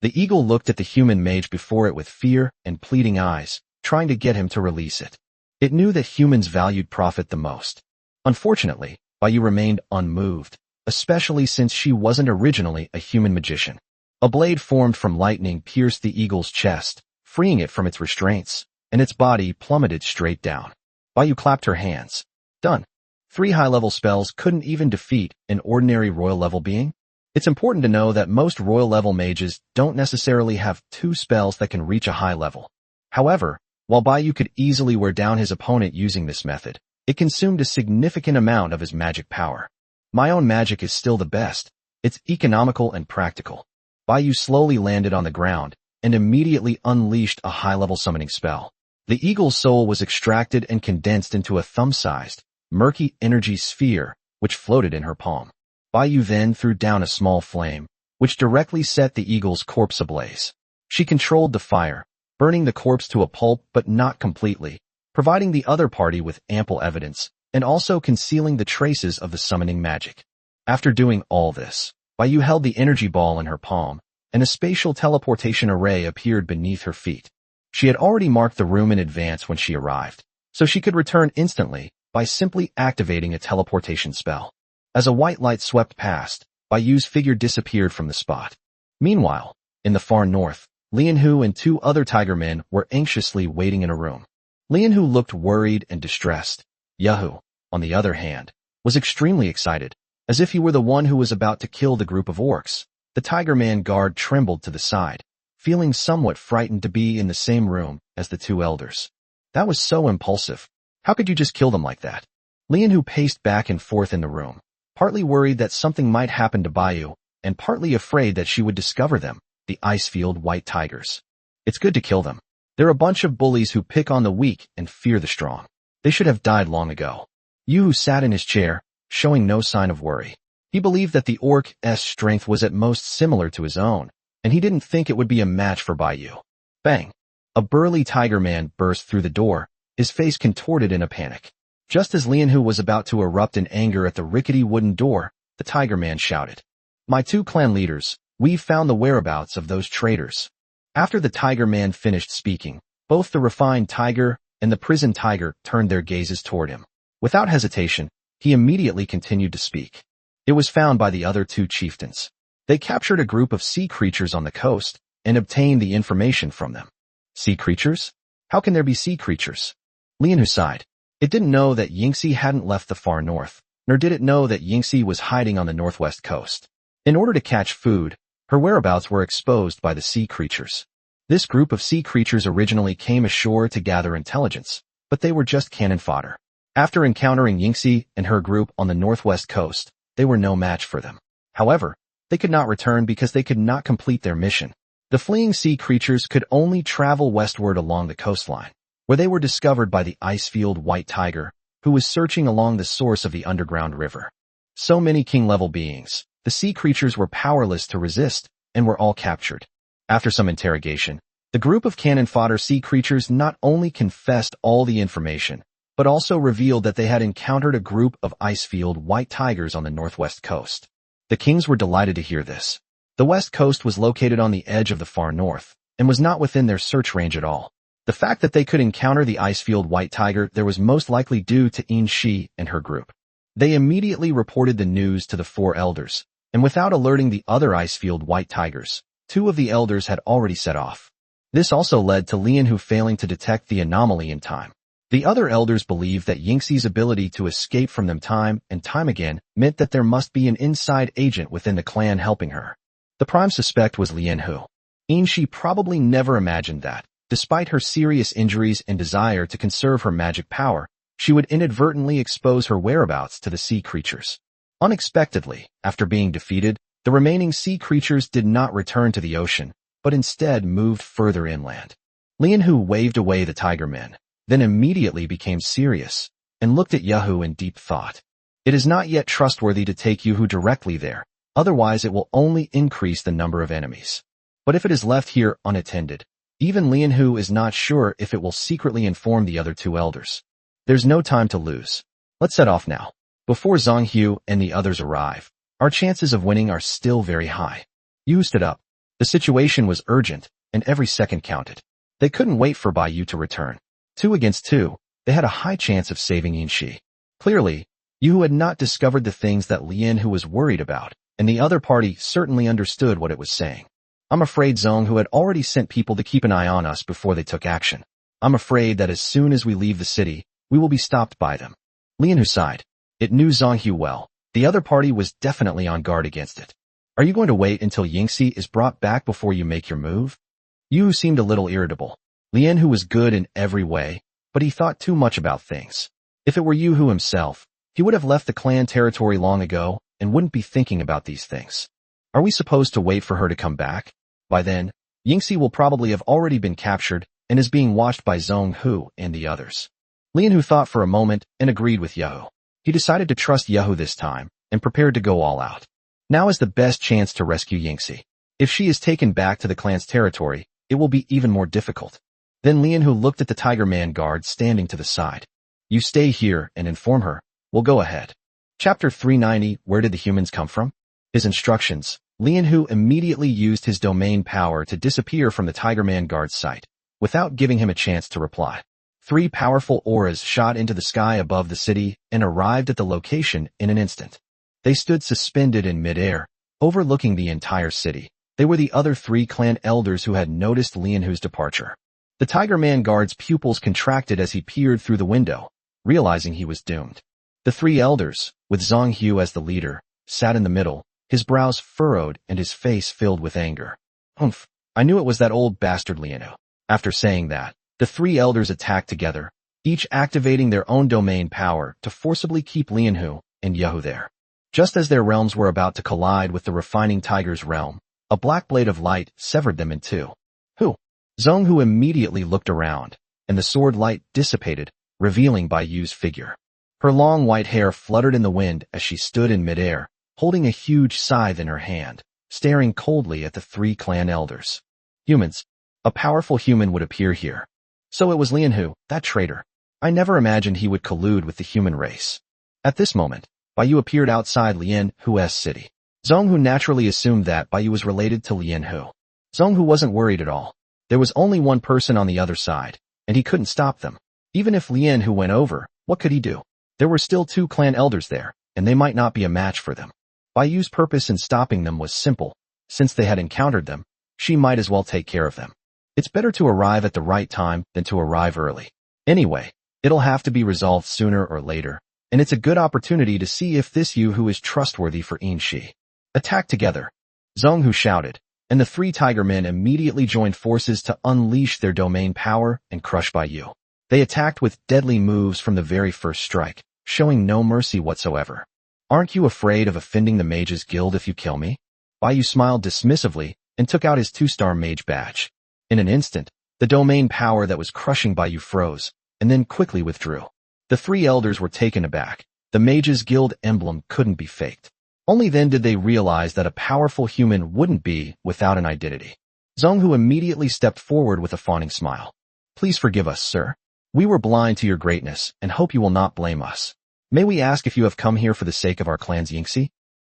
The eagle looked at the human mage before it with fear and pleading eyes, trying to get him to release it. It knew that humans valued profit the most. Unfortunately, Baiyu remained unmoved, especially since she wasn't originally a human magician. A blade formed from lightning pierced the eagle's chest, freeing it from its restraints, and its body plummeted straight down. Baiyu clapped her hands. Done. 3 high-level spells couldn't even defeat an ordinary royal-level being? It's important to know that most royal-level mages don't necessarily have 2 spells that can reach a high level. However, while Baiyu could easily wear down his opponent using this method, it consumed a significant amount of his magic power. My own magic is still the best. It's economical and practical. Baiyu slowly landed on the ground and immediately unleashed a high-level summoning spell. The eagle's soul was extracted and condensed into a thumb-sized, murky energy sphere, which floated in her palm. Baiyu then threw down a small flame, which directly set the eagle's corpse ablaze. She controlled the fire, burning the corpse to a pulp but not completely, providing the other party with ample evidence, and also concealing the traces of the summoning magic. After doing all this, Baiyu held the energy ball in her palm, and a spatial teleportation array appeared beneath her feet. She had already marked the room in advance when she arrived, so she could return instantly by simply activating a teleportation spell. As a white light swept past, Baiyu's figure disappeared from the spot. Meanwhile, in the far north, Lianhu and 2 other tiger men were anxiously waiting in a room. Lianhu looked worried and distressed. Yahu, on the other hand, was extremely excited, as if he were the one who was about to kill the group of orcs. The tiger man guard trembled to the side, feeling somewhat frightened to be in the same room as the 2 elders. That was so impulsive. How could you just kill them like that? Lianhu paced back and forth in the room, partly worried that something might happen to Baiyu, and partly afraid that she would discover them, the Icefield White Tigers. It's good to kill them. They're a bunch of bullies who pick on the weak and fear the strong. They should have died long ago. Yuhu sat in his chair, showing no sign of worry. He believed that the orc's strength was at most similar to his own, and he didn't think it would be a match for Baiyu. Bang! A burly tiger man burst through the door, his face contorted in a panic. Just as Lianhu was about to erupt in anger at the rickety wooden door, the tiger man shouted, "My 2 clan leaders, we've found the whereabouts of those traitors." After the tiger man finished speaking, both the refined tiger and the prison tiger turned their gazes toward him. Without hesitation, he immediately continued to speak. It was found by the other 2 chieftains. They captured a group of sea creatures on the coast and obtained the information from them. Sea creatures? How can there be sea creatures? Lianhu sighed. It didn't know that Yingxi hadn't left the far north, nor did it know that Yingxi was hiding on the northwest coast. In order to catch food, her whereabouts were exposed by the sea creatures. This group of sea creatures originally came ashore to gather intelligence, but they were just cannon fodder. After encountering Yingxi and her group on the northwest coast, they were no match for them. However, they could not return because they could not complete their mission. The fleeing sea creatures could only travel westward along the coastline, where they were discovered by the Icefield White Tiger, who was searching along the source of the underground river. So many king-level beings, the sea creatures were powerless to resist and were all captured. After some interrogation, the group of cannon fodder sea creatures not only confessed all the information, but also revealed that they had encountered a group of Icefield White Tigers on the northwest coast. The kings were delighted to hear this. The west coast was located on the edge of the far north, and was not within their search range at all. The fact that they could encounter the Icefield White Tiger there was most likely due to Yin Shi and her group. They immediately reported the news to the 4 elders, and without alerting the other Icefield White Tigers, 2 of the elders had already set off. This also led to Lianhu failing to detect the anomaly in time. The other elders believed that Yingxi's ability to escape from them time and time again meant that there must be an inside agent within the clan helping her. The prime suspect was Lianhu. Yin Shi probably never imagined that, Despite her serious injuries and desire to conserve her magic power, she would inadvertently expose her whereabouts to the sea creatures. Unexpectedly, after being defeated, the remaining sea creatures did not return to the ocean, but instead moved further inland. Lian Hu waved away the tiger men, then immediately became serious, and looked at Yehu in deep thought. It is not yet trustworthy to take Yehu directly there, otherwise it will only increase the number of enemies. But if it is left here unattended, even Lian Hu is not sure if it will secretly inform the other two elders. There's no time to lose. Let's set off now. Before Zhang Hu and the others arrive, our chances of winning are still very high. Yu stood up. The situation was urgent, and every second counted. They couldn't wait for Bai Yu to return. 2 against 2, they had a high chance of saving Yin Shi. Clearly, Yu had not discovered the things that Lian Hu was worried about, and the other party certainly understood what it was saying. I'm afraid Zhang Hu had already sent people to keep an eye on us before they took action. I'm afraid that as soon as we leave the city, we will be stopped by them. Lian Hu sighed. It knew Zhang Hu well. The other party was definitely on guard against it. Are you going to wait until Yingxi is brought back before you make your move? Yu seemed a little irritable. Lian Hu was good in every way, but he thought too much about things. If it were Yu Hu himself, he would have left the clan territory long ago and wouldn't be thinking about these things. Are we supposed to wait for her to come back? By then, Yingxi will probably have already been captured and is being watched by Zhang Hu and the others. Lian Hu thought for a moment and agreed with Yehu. He decided to trust Yehu this time and prepared to go all out. Now is the best chance to rescue Yingxi. If she is taken back to the clan's territory, it will be even more difficult. Then Lian Hu looked at the Tiger Man guard standing to the side. You stay here and inform her. We'll go ahead. Chapter 390, Where did the humans come from? His instructions. Lian Hu immediately used his domain power to disappear from the Tiger Man guard's sight, without giving him a chance to reply. 3 powerful auras shot into the sky above the city and arrived at the location in an instant. They stood suspended in midair, overlooking the entire city. They were the other 3 clan elders who had noticed Lian Hu's departure. The Tiger Man guard's pupils contracted as he peered through the window, realizing he was doomed. The 3 elders, with Zhang Hu as the leader, sat in the middle, his brows furrowed and his face filled with anger. Humph, I knew it was that old bastard Lian Hu. After saying that, the 3 elders attacked together, each activating their own domain power to forcibly keep Lian Hu and Yehu there. Just as their realms were about to collide with the refining tiger's realm, a black blade of light severed them in 2. Who? Zhang Hu immediately looked around, and the sword light dissipated, revealing Bai Yu's figure. Her long white hair fluttered in the wind as she stood in midair, holding a huge scythe in her hand, staring coldly at the 3 clan elders. Humans. A powerful human would appear here. So it was Lian Hu, that traitor. I never imagined he would collude with the human race. At this moment, Bai Yu appeared outside Lian Hu's city. Zhang Hu naturally assumed that Bai Yu was related to Lian Hu. Zhang Hu wasn't worried at all. There was only one person on the other side, and he couldn't stop them. Even if Lian Hu went over, what could he do? There were still 2 clan elders there, and they might not be a match for them. Bai Yu's purpose in stopping them was simple. Since they had encountered them, she might as well take care of them. It's better to arrive at the right time than to arrive early. Anyway, it'll have to be resolved sooner or later, and it's a good opportunity to see if this Yu Hu is trustworthy for Yin Shi. Attack together. Zhang Hu shouted, and the 3 tiger men immediately joined forces to unleash their domain power and crush Bai Yu. They attacked with deadly moves from the very first strike, showing no mercy whatsoever. Aren't you afraid of offending the Mages Guild if you kill me? Bai Yu smiled dismissively and took out his 2-star mage badge. In an instant, the domain power that was crushing Bai Yu froze, and then quickly withdrew. The 3 elders were taken aback. The Mages Guild emblem couldn't be faked. Only then did they realize that a powerful human wouldn't be without an identity. Zhang Hu immediately stepped forward with a fawning smile. Please forgive us, sir. We were blind to your greatness and hope you will not blame us. May we ask if you have come here for the sake of our clan's Yingxi?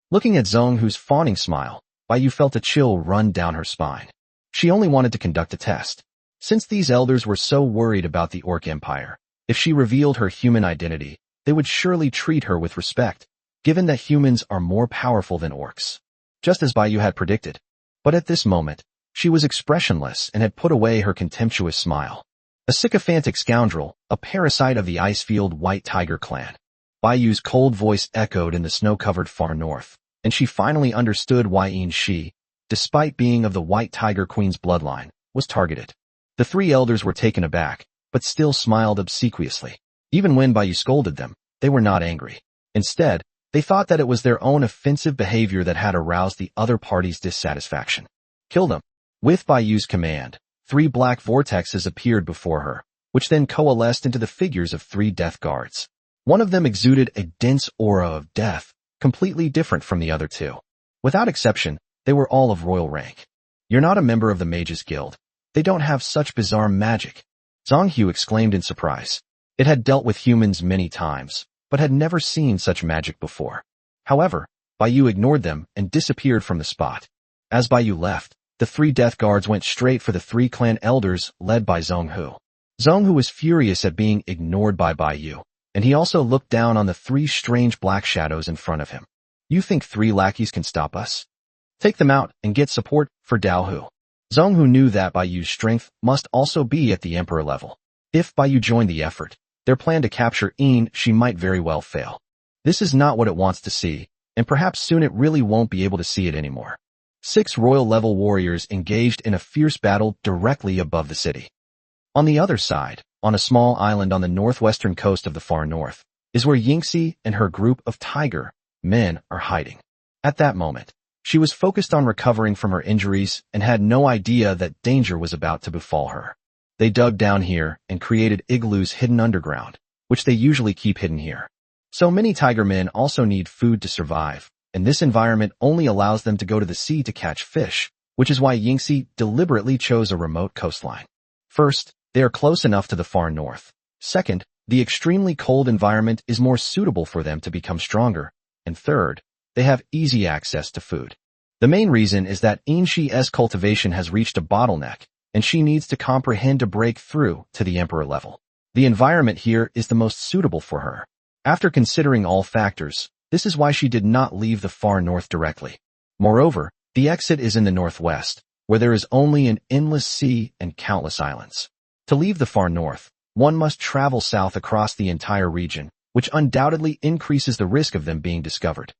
Looking at Zhang Hu's fawning smile, Bai Yu felt a chill run down her spine. She only wanted to conduct a test. Since these elders were so worried about the Orc Empire, if she revealed her human identity, they would surely treat her with respect, given that humans are more powerful than orcs. Just as Bai Yu had predicted. But at this moment, she was expressionless and had put away her contemptuous smile. A sycophantic scoundrel, a parasite of the Icefield White Tiger clan. Bai Yu's cold voice echoed in the snow-covered far north, and she finally understood why Yin Shi, despite being of the White Tiger Queen's bloodline, was targeted. The three elders were taken aback, but still smiled obsequiously. Even when Baiyu scolded them, they were not angry. Instead, they thought that it was their own offensive behavior that had aroused the other party's dissatisfaction. Kill them. With Baiyu's command, 3 black vortexes appeared before her, which then coalesced into the figures of 3 death guards. One of them exuded a dense aura of death, completely different from the other 2. Without exception, they were all of royal rank. You're not a member of the Mages Guild. They don't have such bizarre magic. Zhang Hu exclaimed in surprise. It had dealt with humans many times, but had never seen such magic before. However, Baiyu ignored them and disappeared from the spot. As Baiyu left, the 3 death guards went straight for the 3 clan elders led by Zhang Hu. Zhang Hu was furious at being ignored by Baiyu, and he also looked down on the 3 strange black shadows in front of him. You think 3 lackeys can stop us? Take them out and get support for Dao Hu. Zhang Hu knew that Baiyu's strength must also be at the emperor level. If Baiyu joined the effort, their plan to capture She might very well fail. This is not what it wants to see, and perhaps soon it really won't be able to see it anymore. 6 royal-level warriors engaged in a fierce battle directly above the city. On the other side, on a small island on the northwestern coast of the far north, is where Yingxi and her group of tiger men are hiding. At that moment, she was focused on recovering from her injuries and had no idea that danger was about to befall her. They dug down here and created igloos hidden underground, which they usually keep hidden here. So many tiger men also need food to survive, and this environment only allows them to go to the sea to catch fish, which is why Yingxi deliberately chose a remote coastline. First, they are close enough to the far north. Second, the extremely cold environment is more suitable for them to become stronger. And third, they have easy access to food. The main reason is that Xi's cultivation has reached a bottleneck, and she needs to comprehend to break through to the emperor level. The environment here is the most suitable for her. After considering all factors, this is why she did not leave the far north directly. Moreover, the exit is in the northwest, where there is only an endless sea and countless islands. To leave the far north, one must travel south across the entire region, which undoubtedly increases the risk of them being discovered.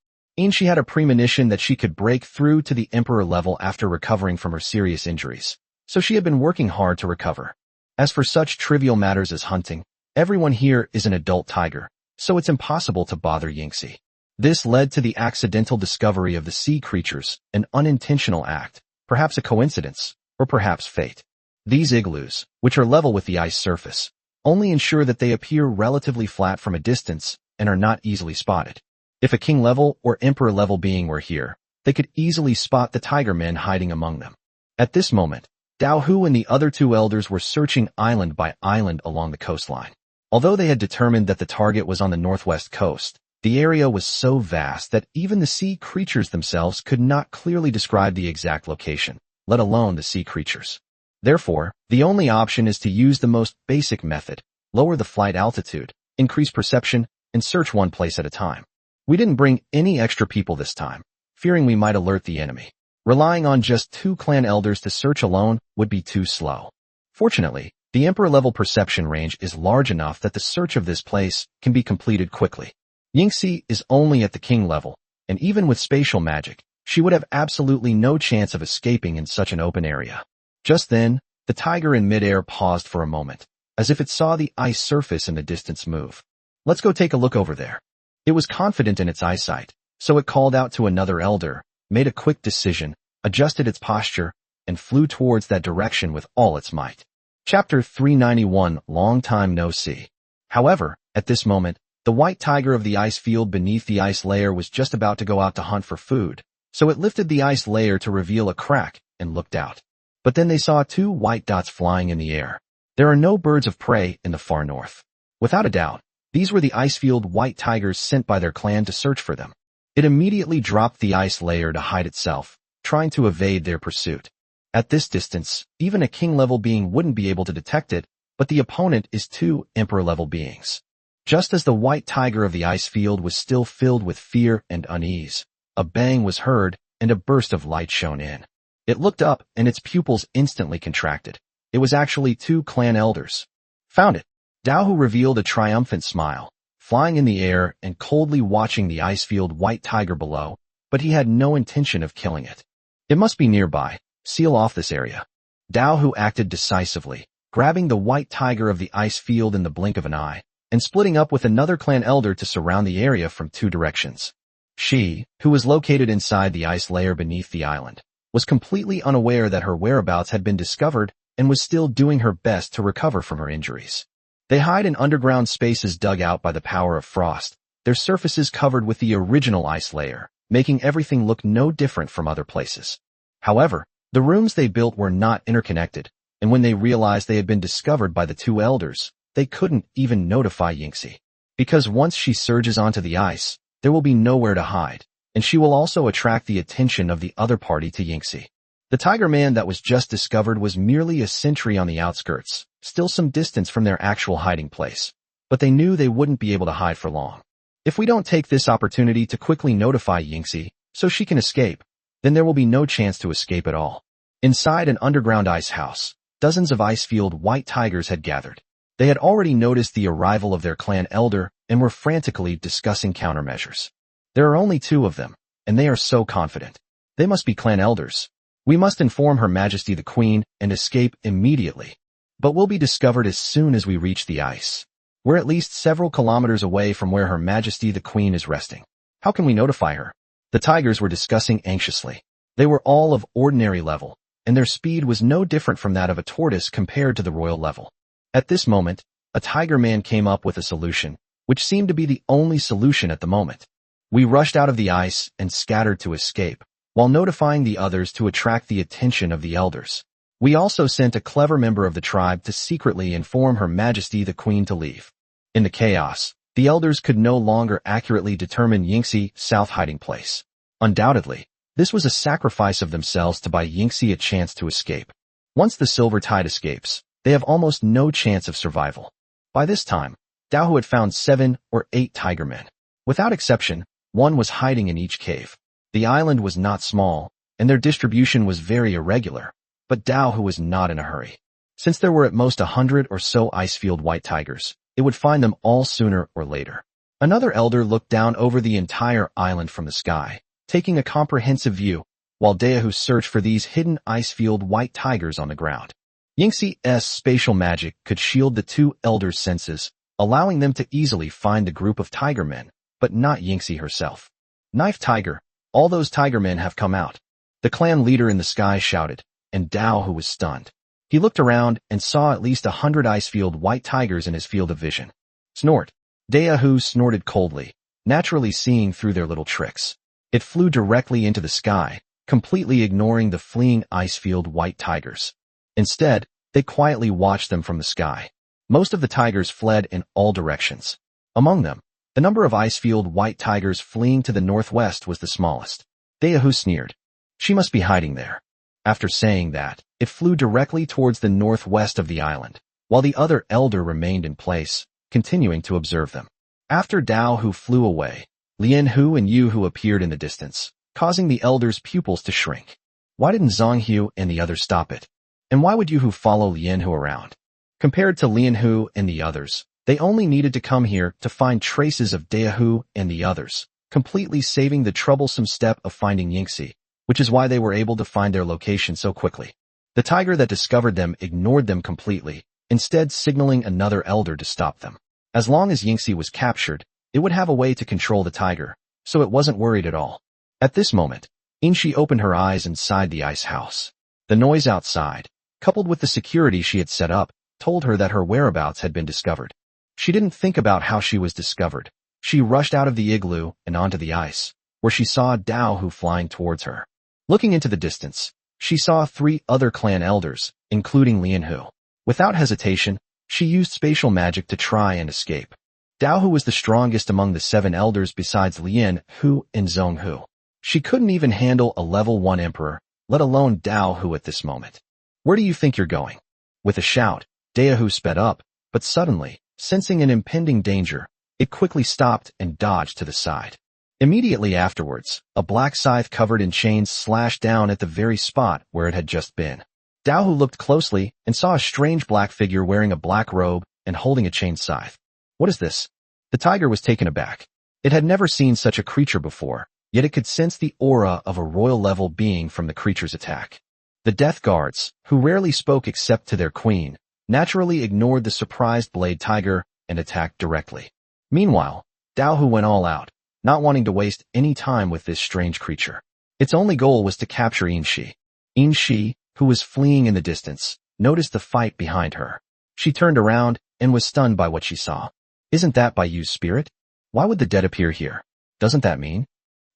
She had a premonition that she could break through to the emperor level after recovering from her serious injuries, so she had been working hard to recover. As for such trivial matters as hunting, everyone here is an adult tiger, so it's impossible to bother Yingxi. This led to the accidental discovery of the sea creatures, an unintentional act, perhaps a coincidence, or perhaps fate. These igloos, which are level with the ice surface, only ensure that they appear relatively flat from a distance and are not easily spotted. If a king-level or emperor-level being were here, they could easily spot the tiger men hiding among them. At this moment, Dao Hu and the other 2 elders were searching island by island along the coastline. Although they had determined that the target was on the northwest coast, the area was so vast that even the sea creatures themselves could not clearly describe the exact location, let alone the sea creatures. Therefore, the only option is to use the most basic method, lower the flight altitude, increase perception, and search one place at a time. We didn't bring any extra people this time, fearing we might alert the enemy. Relying on just 2 clan elders to search alone would be too slow. Fortunately, the emperor-level perception range is large enough that the search of this place can be completed quickly. Yingxi is only at the king level, and even with spatial magic, she would have absolutely no chance of escaping in such an open area. Just then, the tiger in midair paused for a moment, as if it saw the ice surface in the distance move. Let's go take a look over there. It was confident in its eyesight, so it called out to another elder, made a quick decision, adjusted its posture, and flew towards that direction with all its might. Chapter 391, Long Time No See. However, at this moment, the white tiger of the ice field beneath the ice layer was just about to go out to hunt for food, so it lifted the ice layer to reveal a crack and looked out. But then they saw 2 white dots flying in the air. There are no birds of prey in the far north. Without a doubt, these were the icefield white tigers sent by their clan to search for them. It immediately dropped the ice layer to hide itself, trying to evade their pursuit. At this distance, even a king-level being wouldn't be able to detect it, but the opponent is 2 emperor-level beings. Just as the white tiger of the ice field was still filled with fear and unease, a bang was heard and a burst of light shone in. It looked up and its pupils instantly contracted. It was actually 2 clan elders. Found it. Dao Hu revealed a triumphant smile, flying in the air and coldly watching the ice-field white tiger below, but he had no intention of killing it. It must be nearby. Seal off this area. Dao Hu acted decisively, grabbing the white tiger of the ice field in the blink of an eye, and splitting up with another clan elder to surround the area from two directions. She, who was located inside the ice layer beneath the island, was completely unaware that her whereabouts had been discovered and was still doing her best to recover from her injuries. They hide in underground spaces dug out by the power of frost, their surfaces covered with the original ice layer, making everything look no different from other places. However, the rooms they built were not interconnected, and when they realized they had been discovered by the two elders, they couldn't even notify Yingxi. Because once she surges onto the ice, there will be nowhere to hide, and she will also attract the attention of the other party to Yingxi. The Tiger Man that was just discovered was merely a sentry on the outskirts, still some distance from their actual hiding place. But they knew they wouldn't be able to hide for long. If we don't take this opportunity to quickly notify Yingxi so she can escape, then there will be no chance to escape at all. Inside an underground ice house, dozens of ice-field white tigers had gathered. They had already noticed the arrival of their clan elder and were frantically discussing countermeasures. There are only two of them, and they are so confident. They must be clan elders. We must inform Her Majesty the Queen and escape immediately. But we'll be discovered as soon as we reach the ice. We're at least several kilometers away from where Her Majesty the Queen is resting. How can we notify her? The tigers were discussing anxiously. They were all of ordinary level, and their speed was no different from that of a tortoise compared to the royal level. At this moment, a tiger man came up with a solution, which seemed to be the only solution at the moment. We rushed out of the ice and scattered to escape, while notifying the others to attract the attention of the elders. We also sent a clever member of the tribe to secretly inform Her Majesty the Queen to leave. In the chaos, the elders could no longer accurately determine Yingxi's south hiding place. Undoubtedly, this was a sacrifice of themselves to buy Yingxi a chance to escape. Once the Silver Tide escapes, they have almost no chance of survival. By this time, Dao Hu had found 7 or 8 tiger men. Without exception, one was hiding in each cave. The island was not small, and their distribution was very irregular, but Dao Hu was not in a hurry. Since there were at most 100 or so ice-field white tigers, it would find them all sooner or later. Another elder looked down over the entire island from the sky, taking a comprehensive view, while Dao Hu searched for these hidden ice-field white tigers on the ground. Yingxi's spatial magic could shield the two elders' senses, allowing them to easily find the group of tiger men, but not Yingxi herself. Knife Tiger, all those tiger men have come out. The clan leader in the sky shouted, and Dao Hu was stunned. He looked around and saw at least 100 ice-field white tigers in his field of vision. Snort. Dao Hu snorted coldly, naturally seeing through their little tricks. It flew directly into the sky, completely ignoring the fleeing ice-field white tigers. Instead, they quietly watched them from the sky. Most of the tigers fled in all directions. Among them, the number of ice-field white tigers fleeing to the northwest was the smallest. Dao Hu sneered. She must be hiding there. After saying that, it flew directly towards the northwest of the island, while the other elder remained in place, continuing to observe them. After Dao Hu flew away, Lian Hu and Yu Hu appeared in the distance, causing the elder's pupils to shrink. Why didn't Zhang Hu and the others stop it? And why would Yu Hu follow Lian Hu around? Compared to Lian Hu and the others, they only needed to come here to find traces of Dao Hu and the others, completely saving the troublesome step of finding Yingxi, which is why they were able to find their location so quickly. The tiger that discovered them ignored them completely, instead signaling another elder to stop them. As long as Yingxi was captured, it would have a way to control the tiger, so it wasn't worried at all. At this moment, Yingxi opened her eyes inside the ice house. The noise outside, coupled with the security she had set up, told her that her whereabouts had been discovered. She didn't think about how she was discovered. She rushed out of the igloo and onto the ice, where she saw Dao Hu flying towards her. Looking into the distance, she saw 3 other clan elders, including Lian Hu. Without hesitation, she used spatial magic to try and escape. Dao Hu was the strongest among the 7 elders besides Lian Hu and Zhong Hu. She couldn't even handle a level 1 emperor, let alone Dao Hu at this moment. Where do you think you're going? With a shout, Dao Hu sped up, but suddenly, sensing an impending danger, it quickly stopped and dodged to the side. Immediately afterwards, a black scythe covered in chains slashed down at the very spot where it had just been. Dao Hu looked closely and saw a strange black figure wearing a black robe and holding a chained scythe. What is this? The tiger was taken aback. It had never seen such a creature before, yet it could sense the aura of a royal-level being from the creature's attack. The Death Guards, who rarely spoke except to their queen, naturally ignored the surprised Blade Tiger and attacked directly. Meanwhile, Dao Hu went all out, not wanting to waste any time with this strange creature. Its only goal was to capture Yin Shi. Yin Shi, who was fleeing in the distance, noticed the fight behind her. She turned around and was stunned by what she saw. Isn't that Bai Yu's spirit? Why would the dead appear here? Doesn't that mean?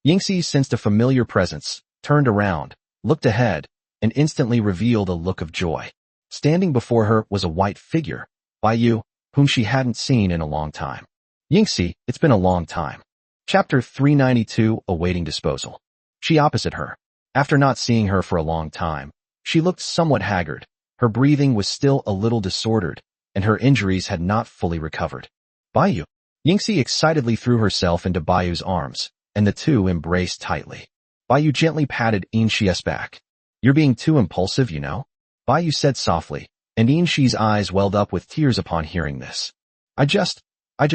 Yingxi sensed a familiar presence, turned around, looked ahead, and instantly revealed a look of joy. Standing before her was a white figure, Bai Yu, whom she hadn't seen in a long time. Yingxi, it's been a long time. Chapter 392, Awaiting Disposal. She opposite her. After not seeing her for a long time, she looked somewhat haggard. Her breathing was still a little disordered, and her injuries had not fully recovered. Bai Yu. Yingxi excitedly threw herself into Bai Yu's arms, and the two embraced tightly. Bai Yu gently patted Yin Shi's back. You're being too impulsive, you know? Bai Yu said softly, and Yin Shi's eyes welled up with tears upon hearing this. I just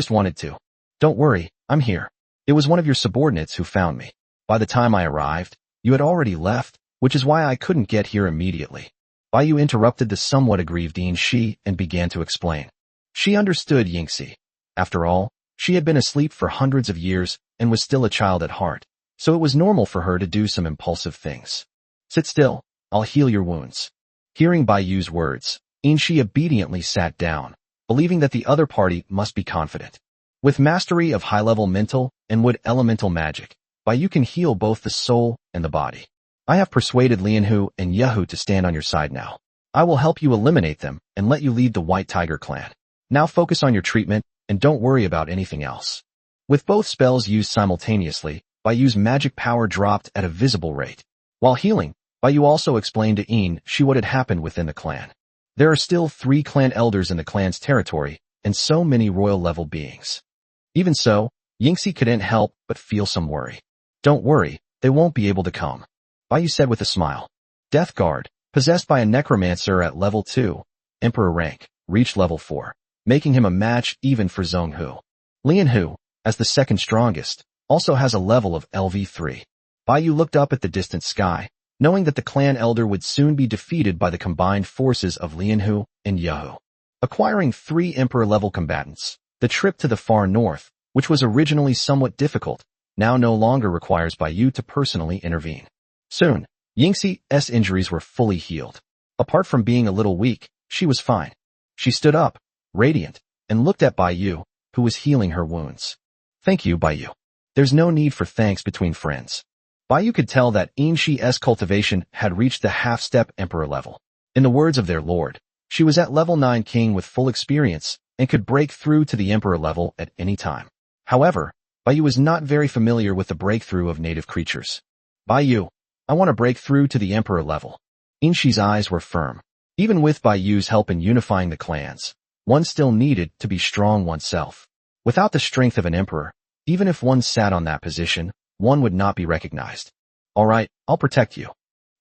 wanted to. Don't worry, I'm here. It was one of your subordinates who found me. By the time I arrived, you had already left, which is why I couldn't get here immediately. Bai Yu interrupted the somewhat aggrieved Yin Shi and began to explain. She understood Yingxi. After all, she had been asleep for hundreds of years and was still a child at heart, so it was normal for her to do some impulsive things. Sit still, I'll heal your wounds. Hearing Bai Yu's words, Yin Shi obediently sat down, believing that the other party must be confident. With mastery of high-level mental and wood elemental magic, Bai Yu can heal both the soul and the body. I have persuaded Lianhu and Yehu to stand on your side now. I will help you eliminate them and let you lead the White Tiger clan. Now focus on your treatment and don't worry about anything else. With both spells used simultaneously, Bai Yu's magic power dropped at a visible rate. While healing, Bai Yu also explained to Yin Shi what had happened within the clan. There are still 3 clan elders in the clan's territory and so many royal-level beings. Even so, Yingxi couldn't help but feel some worry. Don't worry, they won't be able to come. Bai Yu said with a smile. Death Guard, possessed by a necromancer at level 2, Emperor rank, reached level 4, making him a match even for Zhonghu. Lianhu, as the second strongest, also has a level of LV3. Bai Yu looked up at the distant sky, knowing that the clan elder would soon be defeated by the combined forces of Lianhu and Yehu. Acquiring 3 Emperor-level combatants, the trip to the far north, which was originally somewhat difficult, now no longer requires Bai Yu to personally intervene. Soon, Yingxi's injuries were fully healed. Apart from being a little weak, she was fine. She stood up, radiant, and looked at Bai Yu, who was healing her wounds. Thank you, Bai Yu. There's no need for thanks between friends. Bai Yu could tell that Yin Shi's cultivation had reached the half-step emperor level. In the words of their lord, she was at level 9 king with full experience and could break through to the emperor level at any time. However, Bai Yu was not very familiar with the breakthrough of native creatures. Bai Yu, I want to break through to the emperor level. Yin Shi's eyes were firm. Even with Bai Yu's help in unifying the clans, one still needed to be strong oneself. Without the strength of an emperor, even if one sat on that position, one would not be recognized. All right, I'll protect you.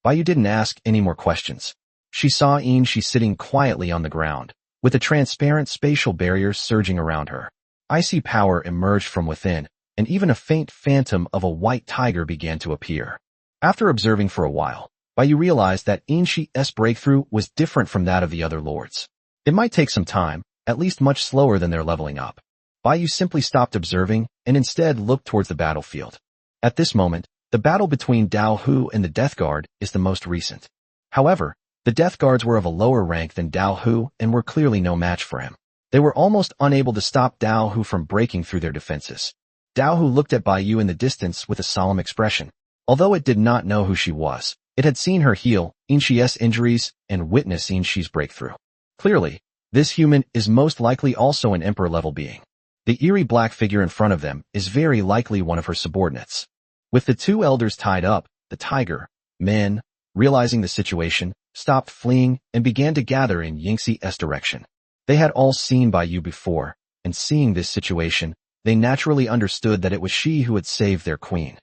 Bai Yu didn't ask any more questions. She saw Yin Shi sitting quietly on the ground, with a transparent spatial barrier surging around her. Icy power emerged from within, and even a faint phantom of a white tiger began to appear. After observing for a while, Bai Yu realized that Yin Shi's breakthrough was different from that of the other lords. It might take some time, at least much slower than their leveling up. Bai Yu simply stopped observing and instead looked towards the battlefield. At this moment, the battle between Dao Hu and the Death Guard is the most recent. However, the Death Guards were of a lower rank than Dao Hu and were clearly no match for him. They were almost unable to stop Dao Hu from breaking through their defenses. Dao Hu looked at Bai Yu in the distance with a solemn expression. Although it did not know who she was, it had seen her heal Yin Shi's injuries and witness Yin Shi's breakthrough. Clearly, this human is most likely also an emperor-level being. The eerie black figure in front of them is very likely one of her subordinates. With the 2 elders tied up, the tiger, men, realizing the situation, stopped fleeing and began to gather in Yingxi's direction. They had all seen Bai Yu before, and seeing this situation, they naturally understood that it was she who had saved their queen.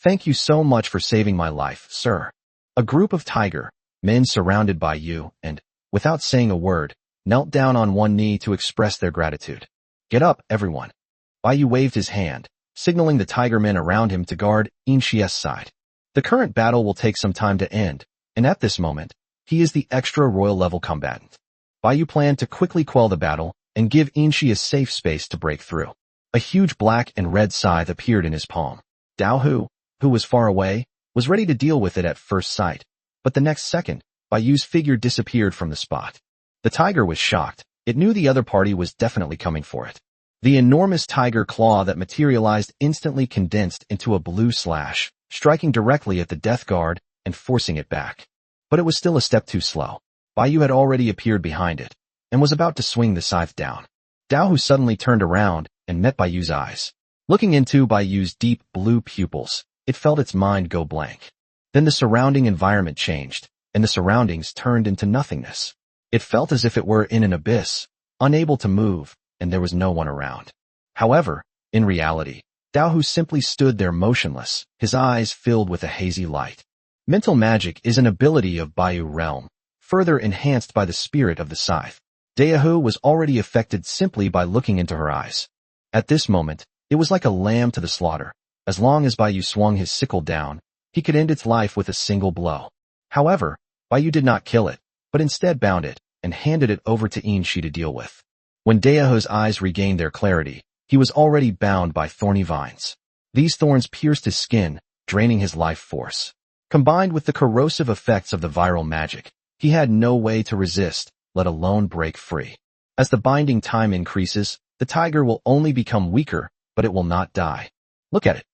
Thank you so much for saving my life, sir. A group of tiger men surrounded Bai Yu and, without saying a word, knelt down on one knee to express their gratitude. Get up, everyone. Bai Yu waved his hand, signaling the tiger men around him to guard Yin Shi's side. The current battle will take some time to end, and at this moment, he is the extra royal level combatant. Bai planned to quickly quell the battle and give Inshi a safe space to break through. A huge black and red scythe appeared in his palm. Dao Hu, who was far away, was ready to deal with it at first sight, but the next second, Bai's figure disappeared from the spot. The tiger was shocked. It knew the other party was definitely coming for it. The enormous tiger claw that materialized instantly condensed into a blue slash, striking directly at the Death Guard and forcing it back. But it was still a step too slow. Bai had already appeared behind it and was about to swing the scythe down. Dao Hu suddenly turned around and met Bai's eyes. Looking into Bai's deep blue pupils, it felt its mind go blank. Then the surrounding environment changed, and the surroundings turned into nothingness. It felt as if it were in an abyss, unable to move, and there was no one around. However, in reality, Dao Hu simply stood there motionless, his eyes filled with a hazy light. Mental magic is an ability of Baiyu realm, further enhanced by the spirit of the scythe. Dao Hu was already affected simply by looking into her eyes. At this moment, it was like a lamb to the slaughter. As long as Baiyu swung his sickle down, he could end its life with a single blow. However, Baiyu did not kill it, but instead bound it and handed it over to Inshi to deal with. When Dao Hu's eyes regained their clarity, he was already bound by thorny vines. These thorns pierced his skin, draining his life force. Combined with the corrosive effects of the viral magic, he had no way to resist, let alone break free. As the binding time increases, the tiger will only become weaker, but it will not die. Look at it.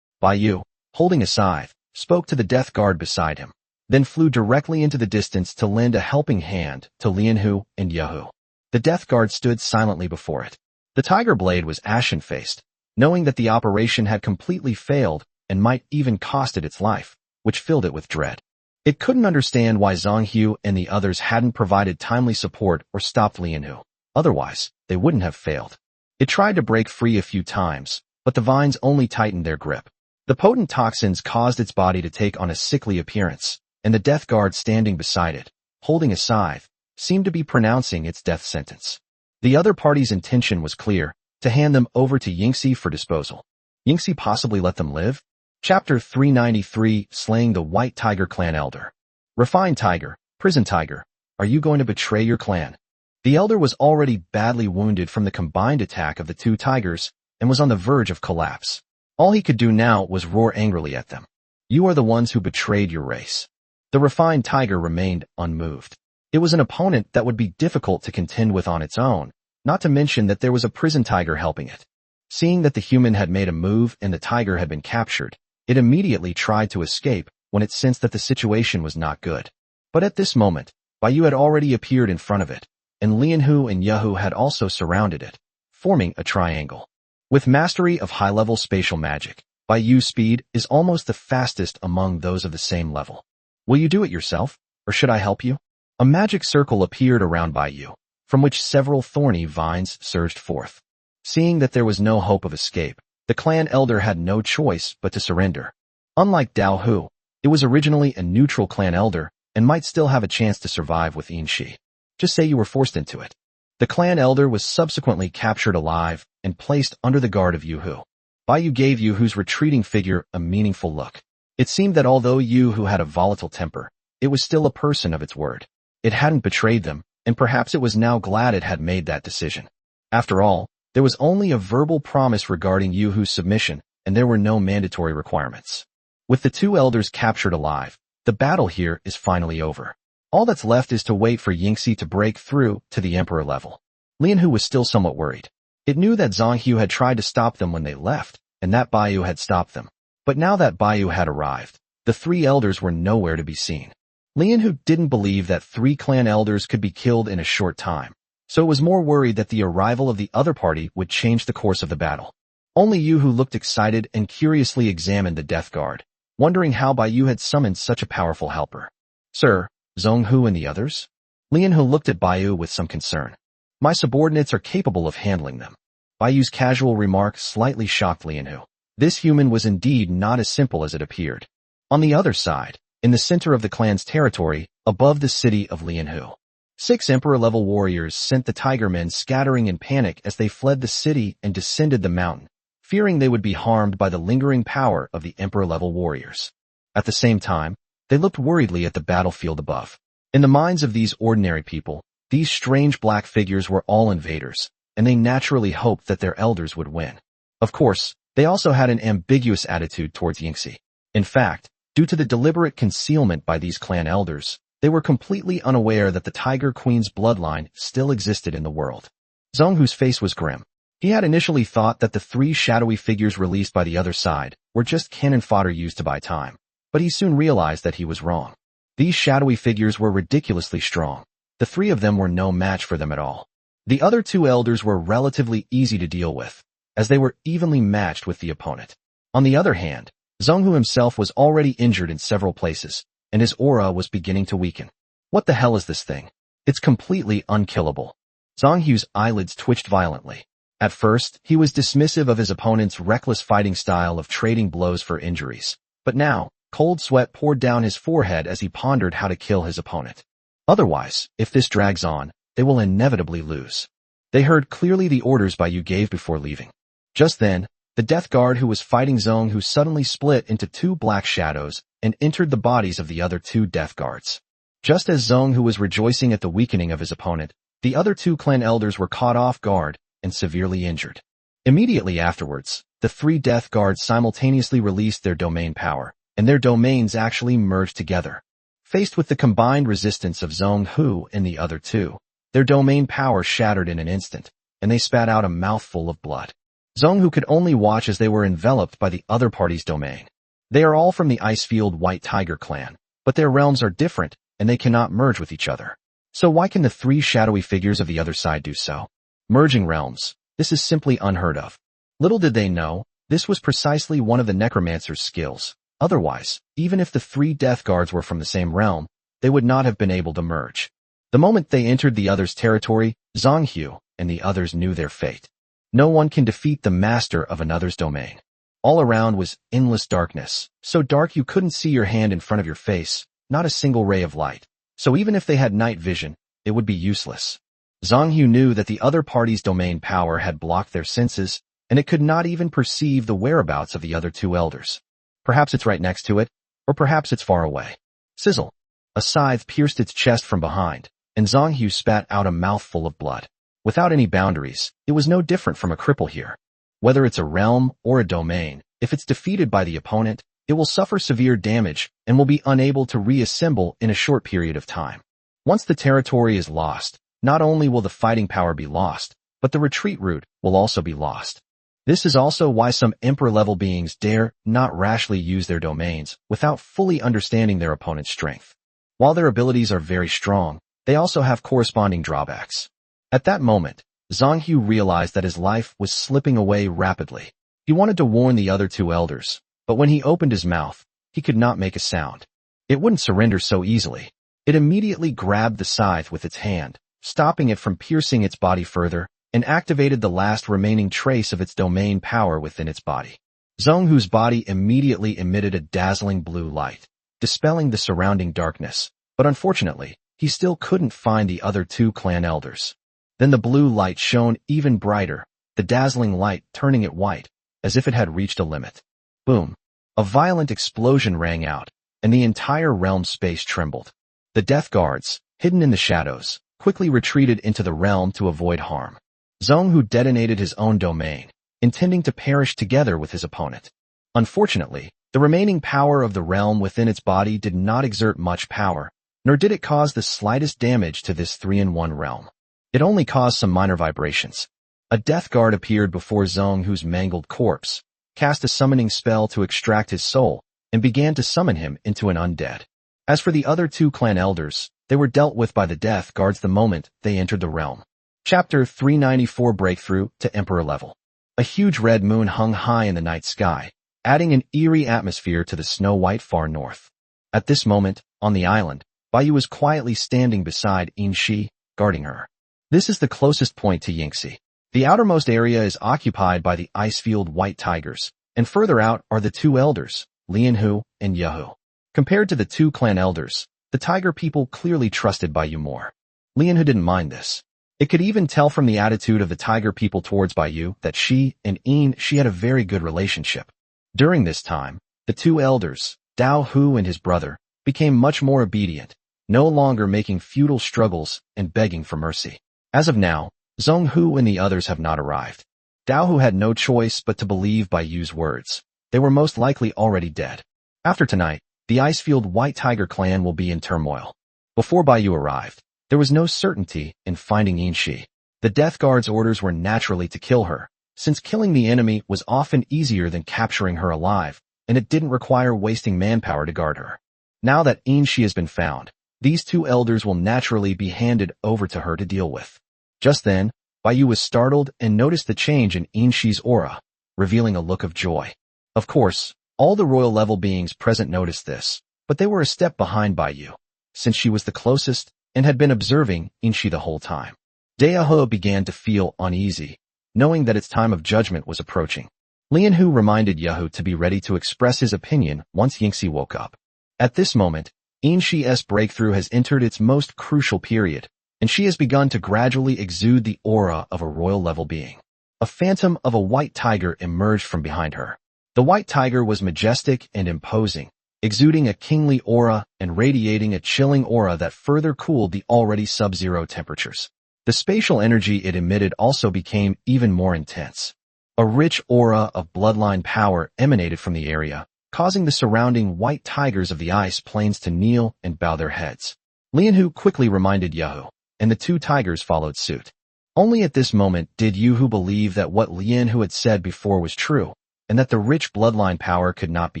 Baiyu, holding a scythe, spoke to the Death Guard beside him, then flew directly into the distance to lend a helping hand to Lianhu and Yehu. The Death Guard stood silently before it. The tiger blade was ashen-faced, knowing that the operation had completely failed and might even cost it its life, which filled it with dread. It couldn't understand why Zhang Hu and the others hadn't provided timely support or stopped Lianhu. Otherwise, they wouldn't have failed. It tried to break free a few times, but the vines only tightened their grip. The potent toxins caused its body to take on a sickly appearance, and the Death Guard standing beside it, holding a scythe, seemed to be pronouncing its death sentence. The other party's intention was clear, to hand them over to Yingxi for disposal. Yingxi possibly let them live? Chapter 393, Slaying the White Tiger Clan Elder. Refined Tiger, Prison Tiger, are you going to betray your clan? The elder was already badly wounded from the combined attack of the two tigers and was on the verge of collapse. All he could do now was roar angrily at them. You are the ones who betrayed your race. The refined tiger remained unmoved. It was an opponent that would be difficult to contend with on its own, not to mention that there was a prison tiger helping it. Seeing that the human had made a move and the tiger had been captured, it immediately tried to escape when it sensed that the situation was not good. But at this moment, Baiyu had already appeared in front of it, and Lianhu and Yehu had also surrounded it, forming a triangle. With mastery of high-level spatial magic, Baiyu's speed is almost the fastest among those of the same level. Will you do it yourself, or should I help you? A magic circle appeared around Baiyu, from which several thorny vines surged forth. Seeing that there was no hope of escape, the clan elder had no choice but to surrender. Unlike Dao Hu, it was originally a neutral clan elder and might still have a chance to survive with Inshi. Just say you were forced into it. The clan elder was subsequently captured alive and placed under the guard of Yuhu. Baiyu gave Yuhu's retreating figure a meaningful look. It seemed that although Yuhu had a volatile temper, it was still a person of its word. It hadn't betrayed them, and perhaps it was now glad it had made that decision. After all, there was only a verbal promise regarding Yuhu's submission, and there were no mandatory requirements. With the two elders captured alive, the battle here is finally over. All that's left is to wait for Yingxi to break through to the emperor level. Lianhu was still somewhat worried. It knew that Zhang Hu had tried to stop them when they left, and that Baiyu had stopped them. But now that Baiyu had arrived, the three elders were nowhere to be seen. Lianhu didn't believe that 3 clan elders could be killed in a short time, so was more worried that the arrival of the other party would change the course of the battle. Only Yuhu looked excited and curiously examined the Death Guard, wondering how Baiyu had summoned such a powerful helper. Sir, Zhang Hu and the others? Lianhu looked at Baiyu with some concern. My subordinates are capable of handling them. Baiyu's casual remark slightly shocked Lianhu. This human was indeed not as simple as it appeared. On the other side, in the center of the clan's territory, above the city of Lianhu, 6 emperor-level warriors sent the tiger men scattering in panic as they fled the city and descended the mountain, fearing they would be harmed by the lingering power of the emperor-level warriors. At the same time, they looked worriedly at the battlefield above. In the minds of these ordinary people, These strange black figures were all invaders, and they naturally hoped that their elders would win. Of course, they also had an ambiguous attitude towards Yingxi. In fact, due to the deliberate concealment by these clan elders, they were completely unaware that the Tiger Queen's bloodline still existed in the world. Zhonghu's face was grim. He had initially thought that the three shadowy figures released by the other side were just cannon fodder used to buy time, but he soon realized that he was wrong. These shadowy figures were ridiculously strong. The three of them were no match for them at all. The other two elders were relatively easy to deal with, as they were evenly matched with the opponent. On the other hand, Zhonghu himself was already injured in several places, and his aura was beginning to weaken. What the hell is this thing? It's completely unkillable. Zhonghu's eyelids twitched violently. At first, he was dismissive of his opponent's reckless fighting style of trading blows for injuries. But now, cold sweat poured down his forehead as he pondered how to kill his opponent. Otherwise, if this drags on, they will inevitably lose. They heard clearly the orders Bai Yu gave before leaving. Just then, the Death Guard who was fighting Zhonghu suddenly split into two black shadows and entered the bodies of the other two Death Guards. Just as Zhonghu was rejoicing at the weakening of his opponent, the other two clan elders were caught off guard and severely injured. Immediately afterwards, the three Death Guards simultaneously released their domain power, and their domains actually merged together. Faced with the combined resistance of Zhonghu and the other two, their domain power shattered in an instant, and they spat out a mouthful of blood. Zhonghu could only watch as they were enveloped by the other party's domain. They are all from the Icefield White Tiger clan, but their realms are different, and they cannot merge with each other. So why can the three shadowy figures of the other side do so? Merging realms. This is simply unheard of. Little did they know, this was precisely one of the necromancer's skills. Otherwise, even if the three Death Guards were from the same realm, they would not have been able to merge. The moment they entered the other's territory, Zhonghu and the others knew their fate. No one can defeat the master of another's domain. All around was endless darkness, so dark you couldn't see your hand in front of your face, not a single ray of light. So even if they had night vision, it would be useless. Zhonghu knew that the other party's domain power had blocked their senses, and it could not even perceive the whereabouts of the other two elders. Perhaps it's right next to it, or perhaps it's far away. Sizzle. A scythe pierced its chest from behind, and Zhonghu spat out a mouthful of blood. Without any boundaries, it was no different from a cripple here. Whether it's a realm or a domain, if it's defeated by the opponent, it will suffer severe damage and will be unable to reassemble in a short period of time. Once the territory is lost, not only will the fighting power be lost, but the retreat route will also be lost. This is also why some Emperor-level beings dare not rashly use their domains without fully understanding their opponent's strength. While their abilities are very strong, they also have corresponding drawbacks. At that moment, Zhonghu realized that his life was slipping away rapidly. He wanted to warn the other two elders, but when he opened his mouth, he could not make a sound. It wouldn't surrender so easily. It immediately grabbed the scythe with its hand, stopping it from piercing its body further, and activated the last remaining trace of its domain power within its body. Zhonghu's body immediately emitted a dazzling blue light, dispelling the surrounding darkness, but unfortunately, he still couldn't find the other two clan elders. Then the blue light shone even brighter, the dazzling light turning it white, as if it had reached a limit. Boom! A violent explosion rang out, and the entire realm space trembled. The Death Guards, hidden in the shadows, quickly retreated into the realm to avoid harm. Zhonghu detonated his own domain, intending to perish together with his opponent. Unfortunately, the remaining power of the realm within its body did not exert much power, nor did it cause the slightest damage to this 3-in-1 realm. It only caused some minor vibrations. A Death Guard appeared before Zhonghu's mangled corpse, cast a summoning spell to extract his soul, and began to summon him into an undead. As for the other two clan elders, they were dealt with by the Death Guards the moment they entered the realm. Chapter 394 Breakthrough to Emperor Level. A huge red moon hung high in the night sky, adding an eerie atmosphere to the snow-white far north. At this moment, on the island, Bai Yu was quietly standing beside Yingxi, guarding her. This is the closest point to Yingxi. The outermost area is occupied by the Icefield White Tigers, and further out are the two elders, Lianhu and Yehu. Compared to the two clan elders, the Tiger people clearly trusted Bai Yu more. Lianhu didn't mind this. It could even tell from the attitude of the Tiger people towards Bai Yu that she and Yingxi had a very good relationship. During this time, the two elders, Dao Hu and his brother, became much more obedient, no longer making futile struggles and begging for mercy. As of now, Zhong Hu and the others have not arrived. Dao Hu had no choice but to believe Bai Yu's words. They were most likely already dead. After tonight, the Icefield White Tiger clan will be in turmoil. Before Bai Yu arrived, there was no certainty in finding Yin Shi. The Death Guard's orders were naturally to kill her, since killing the enemy was often easier than capturing her alive, and it didn't require wasting manpower to guard her. Now that Yin Shi has been found, these two elders will naturally be handed over to her to deal with. Just then, Bai Yu was startled and noticed the change in Yin Shi's aura, revealing a look of joy. Of course, all the royal level beings present noticed this, but they were a step behind Bai Yu, since she was the closest and had been observing Yin Shi the whole time. Dao began to feel uneasy, knowing that its time of judgment was approaching. Lian Hu reminded Yahu to be ready to express his opinion once Yingxi woke up. At this moment, Yin Shi's breakthrough has entered its most crucial period, and she has begun to gradually exude the aura of a royal level being. A phantom of a white tiger emerged from behind her. The white tiger was majestic and imposing, exuding a kingly aura and radiating a chilling aura that further cooled the already sub-zero temperatures. The spatial energy it emitted also became even more intense. A rich aura of bloodline power emanated from the area, causing the surrounding white tigers of the ice plains to kneel and bow their heads. Lian Hu quickly reminded Yahu, and the two tigers followed suit. Only at this moment did Yahu believe that what Lian Hu had said before was true, and that the rich bloodline power could not be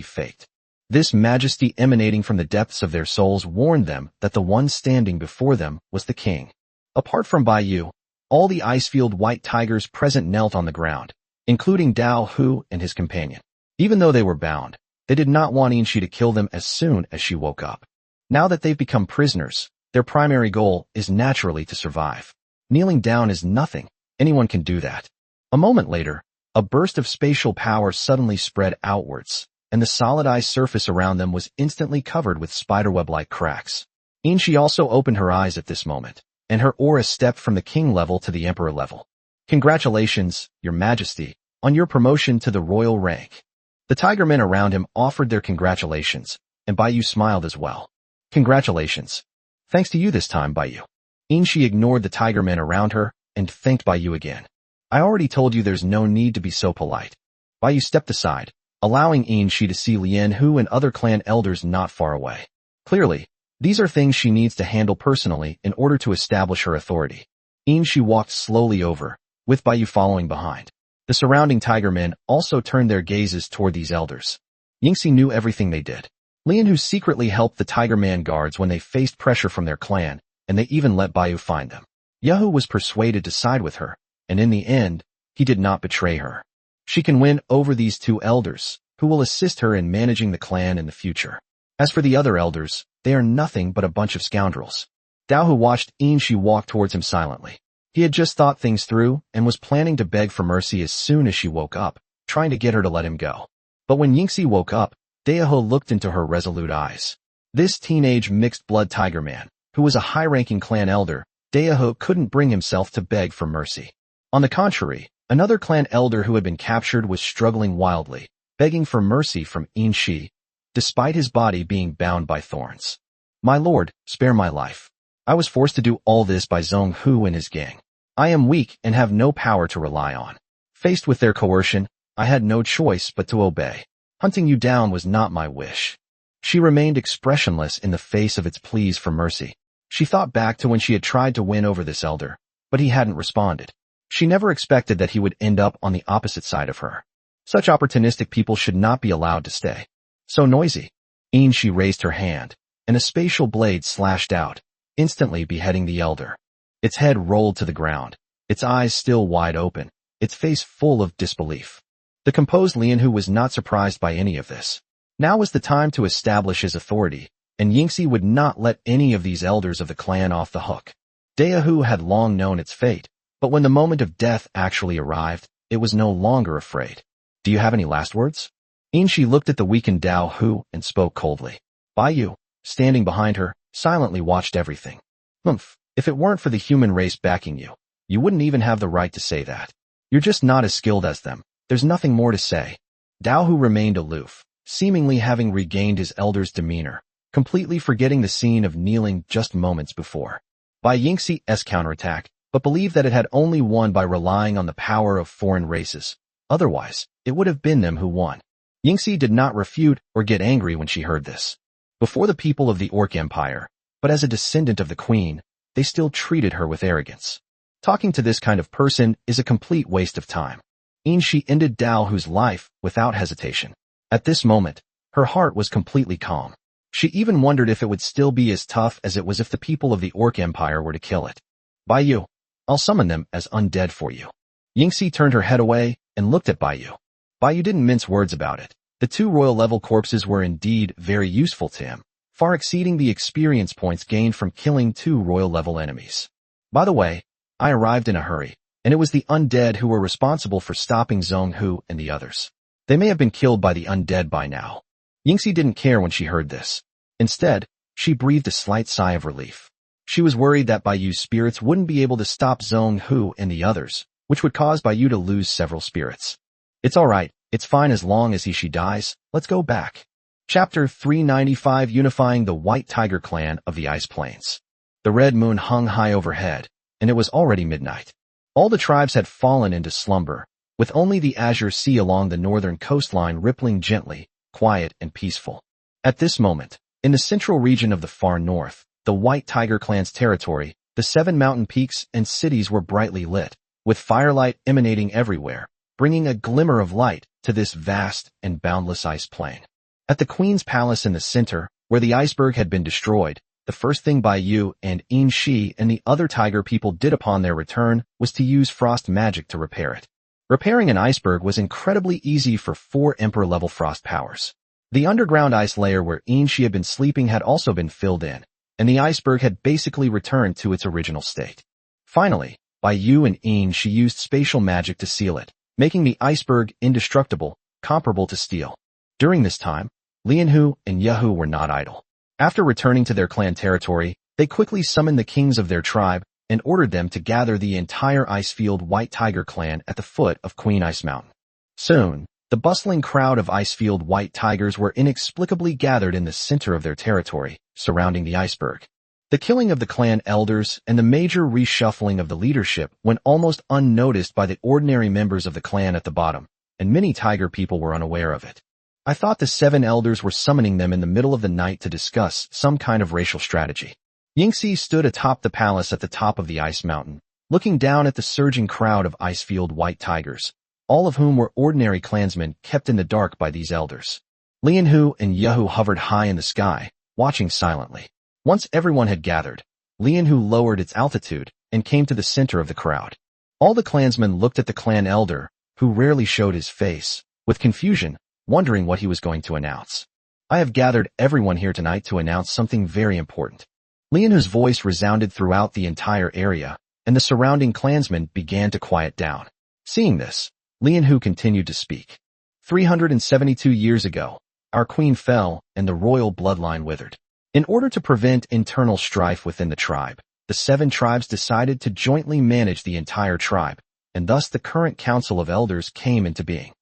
faked. This majesty emanating from the depths of their souls warned them that the one standing before them was the king. Apart from Bai Yu, all the Icefield White Tigers present knelt on the ground, including Dao Hu and his companion. Even though they were bound, they did not want Yin Shi to kill them as soon as she woke up. Now that they've become prisoners, their primary goal is naturally to survive. Kneeling down is nothing. Anyone can do that. A moment later, a burst of spatial power suddenly spread outwards, and the solid ice surface around them was instantly covered with spiderweb-like cracks. Yin Shi also opened her eyes at this moment, and her aura stepped from the king level to the emperor level. Congratulations, Your Majesty, on your promotion to the royal rank. The tigermen around him offered their congratulations, and Bai Yu smiled as well. Congratulations. Thanks to you this time, Bai Yu. Yin Shi ignored the tigermen around her and thanked Bai Yu again. I already told you there's no need to be so polite. Bai Yu stepped aside, allowing Yin Shi to see Lian Hu and other clan elders not far away. Clearly, these are things she needs to handle personally in order to establish her authority. Yin Shi walked slowly over, with Bai Yu following behind. The surrounding tigermen also turned their gazes toward these elders. Yingxi knew everything they did. Lian Hu secretly helped the tigerman guards when they faced pressure from their clan, and they even let Bai Yu find them. Yahu was persuaded to side with her, and in the end, he did not betray her. She can win over these two elders, who will assist her in managing the clan in the future. As for the other elders, they are nothing but a bunch of scoundrels. Dao Hu watched Yin Shi walk towards him silently. He had just thought things through and was planning to beg for mercy as soon as she woke up, trying to get her to let him go. But when Yingxi woke up, Dao Hu looked into her resolute eyes. This teenage mixed-blood tiger man, who was a high-ranking clan elder, Dao Hu couldn't bring himself to beg for mercy. On the contrary, another clan elder who had been captured was struggling wildly, begging for mercy from Yin Shi, despite his body being bound by thorns. My lord, spare my life. I was forced to do all this by Zhong Hu and his gang. I am weak and have no power to rely on. Faced with their coercion, I had no choice but to obey. Hunting you down was not my wish. She remained expressionless in the face of its pleas for mercy. She thought back to when she had tried to win over this elder, but he hadn't responded. She never expected that he would end up on the opposite side of her. Such opportunistic people should not be allowed to stay so noisy. Yin Shi raised her hand, and a spatial blade slashed out, instantly beheading the elder. Its head rolled to the ground, its eyes still wide open, its face full of disbelief. The composed Lian Hu was not surprised by any of this. Now was the time to establish his authority, and Yingxi would not let any of these elders of the clan off the hook. Dao Hu had long known its fate, but when the moment of death actually arrived, it was no longer afraid. Do you have any last words? Yin Shi looked at the weakened Dao Hu and spoke coldly. Bai Yu, standing behind her, silently watched everything. If it weren't for the human race backing you, you wouldn't even have the right to say that. You're just not as skilled as them. There's nothing more to say. Dao Hu remained aloof, seemingly having regained his elder's demeanor, completely forgetting the scene of kneeling just moments before. Bai Yingxi's counterattack, but believed that it had only won by relying on the power of foreign races. Otherwise, it would have been them who won. Yingxi did not refute or get angry when she heard this. Before the people of the Orc Empire, but as a descendant of the queen, they still treated her with arrogance. Talking to this kind of person is a complete waste of time. Yingxi ended Dao Hu's life without hesitation. At this moment, her heart was completely calm. She even wondered if it would still be as tough as it was if the people of the Orc Empire were to kill it. Bai Yu, I'll summon them as undead for you. Yingxi turned her head away and looked at Bai Yu. Bai Yu didn't mince words about it. The 2 royal-level corpses were indeed very useful to him, far exceeding the experience points gained from killing 2 royal-level enemies. By the way, I arrived in a hurry, and it was the undead who were responsible for stopping Zhong Hu and the others. They may have been killed by the undead by now. Yingxi didn't care when she heard this. Instead, she breathed a slight sigh of relief. She was worried that Bai Yu's spirits wouldn't be able to stop Zhong Hu and the others, which would cause Bai Yu to lose several spirits. It's alright, it's fine as long as she dies, let's go back. Chapter 395 Unifying the White Tiger Clan of the Ice Plains. The red moon hung high overhead, and it was already midnight. All the tribes had fallen into slumber, with only the azure sea along the northern coastline rippling gently, quiet and peaceful. At this moment, in the central region of the far north, the White Tiger Clan's territory, the 7 mountain peaks and cities were brightly lit, with firelight emanating everywhere, bringing a glimmer of light to this vast and boundless ice plain. At the Queen's Palace in the center, where the iceberg had been destroyed, the first thing Bai Yu and Yingxi and the other tiger people did upon their return was to use frost magic to repair it. Repairing an iceberg was incredibly easy for 4 Emperor-level frost powers. The underground ice layer where Yingxi had been sleeping had also been filled in, and the iceberg had basically returned to its original state. Finally, Bai Yu and Yingxi used spatial magic to seal it, making the iceberg indestructible, comparable to steel. During this time, Lianhu and Yehu were not idle. After returning to their clan territory, they quickly summoned the kings of their tribe and ordered them to gather the entire Icefield White Tiger clan at the foot of Queen Ice Mountain. Soon, the bustling crowd of Icefield White Tigers were inexplicably gathered in the center of their territory, surrounding the iceberg. The killing of the clan elders and the major reshuffling of the leadership went almost unnoticed by the ordinary members of the clan at the bottom, and many tiger people were unaware of it. I thought the 7 elders were summoning them in the middle of the night to discuss some kind of racial strategy. Yingxi stood atop the palace at the top of the ice mountain, looking down at the surging crowd of Icefield White Tigers, all of whom were ordinary clansmen kept in the dark by these elders. Lianhu and Yehu hovered high in the sky, watching silently. Once everyone had gathered, Lianhu lowered its altitude and came to the center of the crowd. All the clansmen looked at the clan elder, who rarely showed his face, with confusion, wondering what he was going to announce. I have gathered everyone here tonight to announce something very important. Lianhu's voice resounded throughout the entire area, and the surrounding clansmen began to quiet down. Seeing this, Lianhu continued to speak. 372 years ago, our queen fell and the royal bloodline withered. In order to prevent internal strife within the tribe, the 7 tribes decided to jointly manage the entire tribe, and thus the current Council of Elders came into being.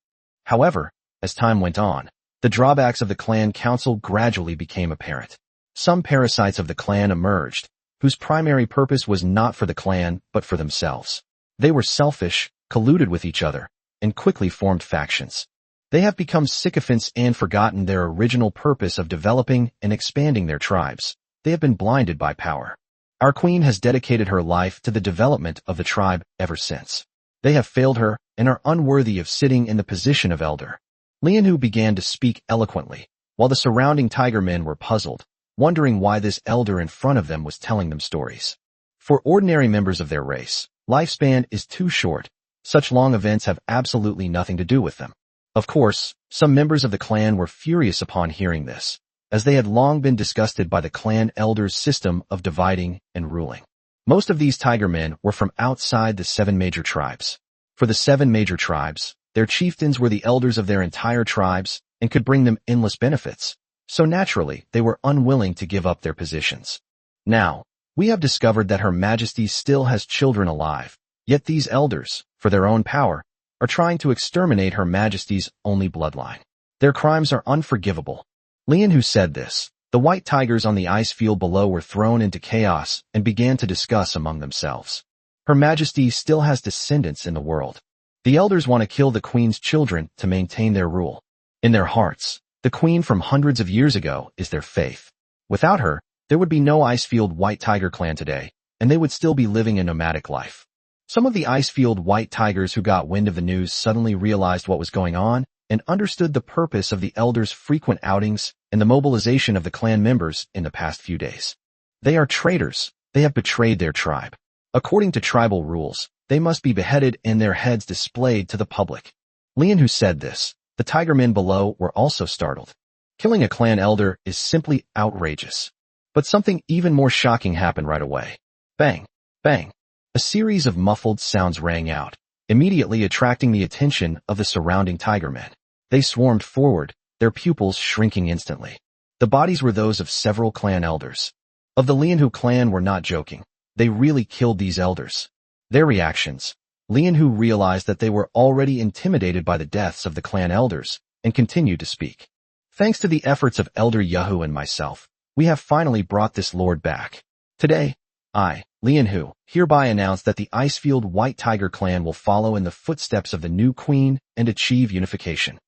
However, as time went on, the drawbacks of the clan council gradually became apparent. Some parasites of the clan emerged, whose primary purpose was not for the clan but for themselves. They were selfish, colluded with each other, and quickly formed factions. They have become sycophants and forgotten their original purpose of developing and expanding their tribes. They have been blinded by power. Our queen has dedicated her life to the development of the tribe ever since. They have failed her and are unworthy of sitting in the position of elder. Lianhu began to speak eloquently, while the surrounding tiger men were puzzled, wondering why this elder in front of them was telling them stories. For ordinary members of their race, lifespan is too short. Such long events have absolutely nothing to do with them. Of course, some members of the clan were furious upon hearing this, as they had long been disgusted by the clan elders' system of dividing and ruling. Most of these tiger men were from outside the 7 major tribes. For the 7 major tribes, their chieftains were the elders of their entire tribes and could bring them endless benefits, so naturally they were unwilling to give up their positions. Now, we have discovered that Her Majesty still has children alive, yet these elders, for their own power, are trying to exterminate Her Majesty's only bloodline. Their crimes are unforgivable. Lianhu said this, The white tigers on the ice field below were thrown into chaos and began to discuss among themselves. Her Majesty still has descendants in the world. The elders want to kill the queen's children to maintain their rule. In their hearts, the queen from hundreds of years ago is their faith. Without her, there would be no Icefield White Tiger clan today, and they would still be living a nomadic life. Some of the Icefield White Tigers who got wind of the news suddenly realized what was going on and understood the purpose of the elders' frequent outings and the mobilization of the clan members in the past few days. They are traitors. They have betrayed their tribe. According to tribal rules, they must be beheaded and their heads displayed to the public. Lian Hu said this. The tiger men below were also startled. Killing a clan elder is simply outrageous. But something even more shocking happened right away. Bang! Bang! A series of muffled sounds rang out, immediately attracting the attention of the surrounding tiger men. They swarmed forward, their pupils shrinking instantly. The bodies were those of several clan elders. Of the Lian Hu clan were not joking. They really killed these elders. Their reactions. Lian Hu realized that they were already intimidated by the deaths of the clan elders and continued to speak. Thanks to the efforts of Elder Yahu and myself, we have finally brought this lord back. Today, I, Lian Hu, hereby announce that the Icefield White Tiger clan will follow in the footsteps of the new queen and achieve unification.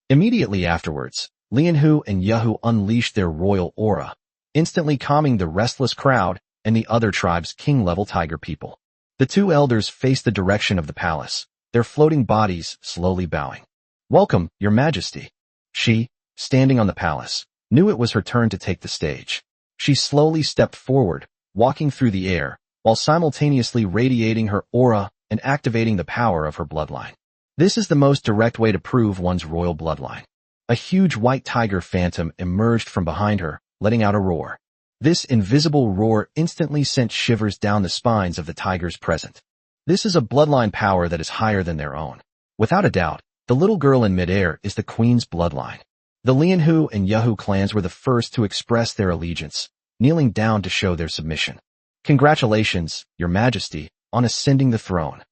Immediately afterwards, Lian Hu and Yahu unleashed their royal aura, instantly calming the restless crowd and the other tribe's king-level tiger people. The two elders faced the direction of the palace, their floating bodies slowly bowing. "Welcome, Your Majesty." She, standing on the palace, knew it was her turn to take the stage. She slowly stepped forward, walking through the air, while simultaneously radiating her aura and activating the power of her bloodline. This is the most direct way to prove one's royal bloodline. A huge white tiger phantom emerged from behind her, letting out a roar. This invisible roar instantly sent shivers down the spines of the tigers present. This is a bloodline power that is higher than their own. Without a doubt, the little girl in midair is the queen's bloodline. The Lian Hu and Yahu clans were the first to express their allegiance, kneeling down to show their submission. Congratulations, Your Majesty, on ascending the throne.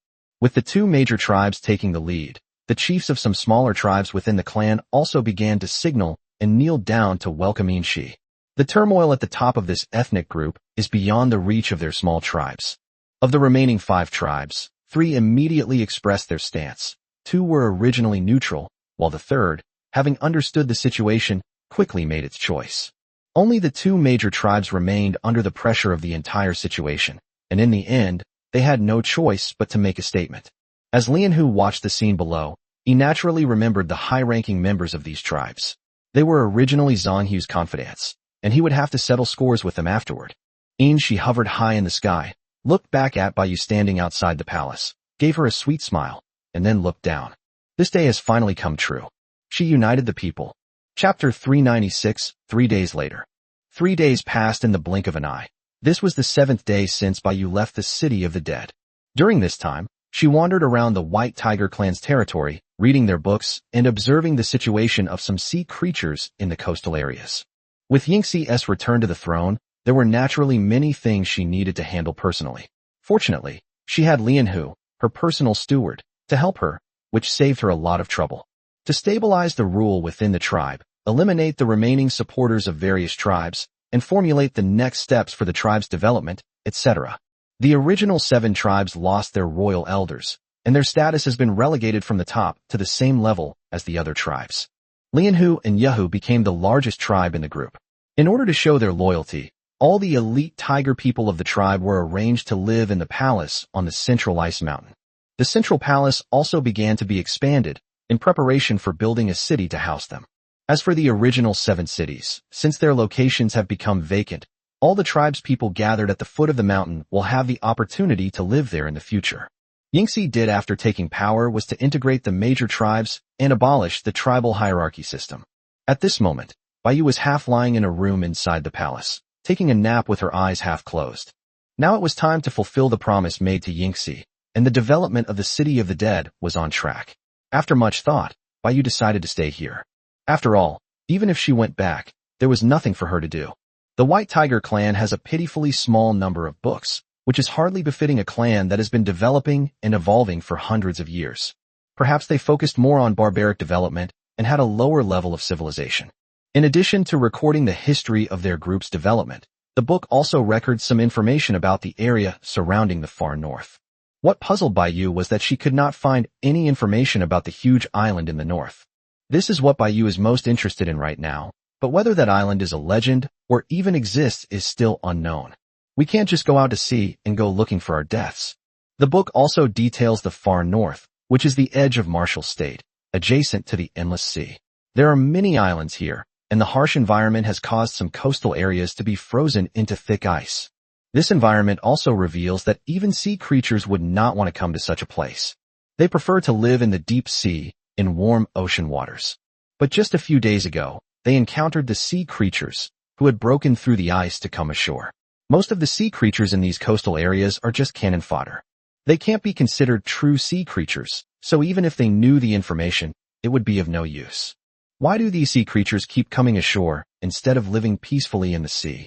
With the two major tribes taking the lead, the chiefs of some smaller tribes within the clan also began to signal and kneel down to welcome Shi. The turmoil at the top of this ethnic group is beyond the reach of their small tribes. Of the remaining 5 tribes, 3 immediately expressed their stance. 2 were originally neutral, while the third, having understood the situation, quickly made its choice. Only the 2 major tribes remained under the pressure of the entire situation, and in the end, they had no choice but to make a statement. As Lian Hu watched the scene below, he naturally remembered the high-ranking members of these tribes. They were originally Zhang Hu's confidants, and he would have to settle scores with them afterward. Shi hovered high in the sky, looked back at Bai Yu standing outside the palace, gave her a sweet smile, and then looked down. This day has finally come true. She united the people. Chapter 396, 3 days later. 3 days passed in the blink of an eye. This was the 7th day since Bai Yu left the city of the dead. During this time, she wandered around the White Tiger clan's territory, reading their books and observing the situation of some sea creatures in the coastal areas. With Yingxi's return to the throne, there were naturally many things she needed to handle personally. Fortunately, she had Lian Hu, her personal steward, to help her, which saved her a lot of trouble. To stabilize the rule within the tribe, eliminate the remaining supporters of various tribes, and formulate the next steps for the tribe's development, etc. The original 7 tribes lost their royal elders, and their status has been relegated from the top to the same level as the other tribes. Lian Hu and Yahu became the largest tribe in the group. In order to show their loyalty, all the elite tiger people of the tribe were arranged to live in the palace on the central ice mountain. The central palace also began to be expanded in preparation for building a city to house them. As for the original 7 cities, since their locations have become vacant, all the tribe's people gathered at the foot of the mountain will have the opportunity to live there in the future. Yingxi did after taking power was to integrate the major tribes and abolish the tribal hierarchy system. At this moment, Bai Yu was half lying in a room inside the palace, taking a nap with her eyes half closed. Now it was time to fulfill the promise made to Yingxi, and the development of the city of the dead was on track. After much thought, Bai Yu decided to stay here. After all, even if she went back, there was nothing for her to do. The White Tiger clan has a pitifully small number of books, which is hardly befitting a clan that has been developing and evolving for hundreds of years. Perhaps they focused more on barbaric development and had a lower level of civilization. In addition to recording the history of their group's development, the book also records some information about the area surrounding the far north. What puzzled Baiyu was that she could not find any information about the huge island in the north. This is what Baiyu is most interested in right now, but whether that island is a legend or even exists is still unknown. We can't just go out to sea and go looking for our deaths. The book also details the far north, which is the edge of Marshall State, adjacent to the Endless Sea. There are many islands here, and the harsh environment has caused some coastal areas to be frozen into thick ice. This environment also reveals that even sea creatures would not want to come to such a place. They prefer to live in the deep sea, in warm ocean waters. But just a few days ago, they encountered the sea creatures, who had broken through the ice to come ashore. Most of the sea creatures in these coastal areas are just cannon fodder. They can't be considered true sea creatures, so even if they knew the information, it would be of no use. Why do these sea creatures keep coming ashore instead of living peacefully in the sea?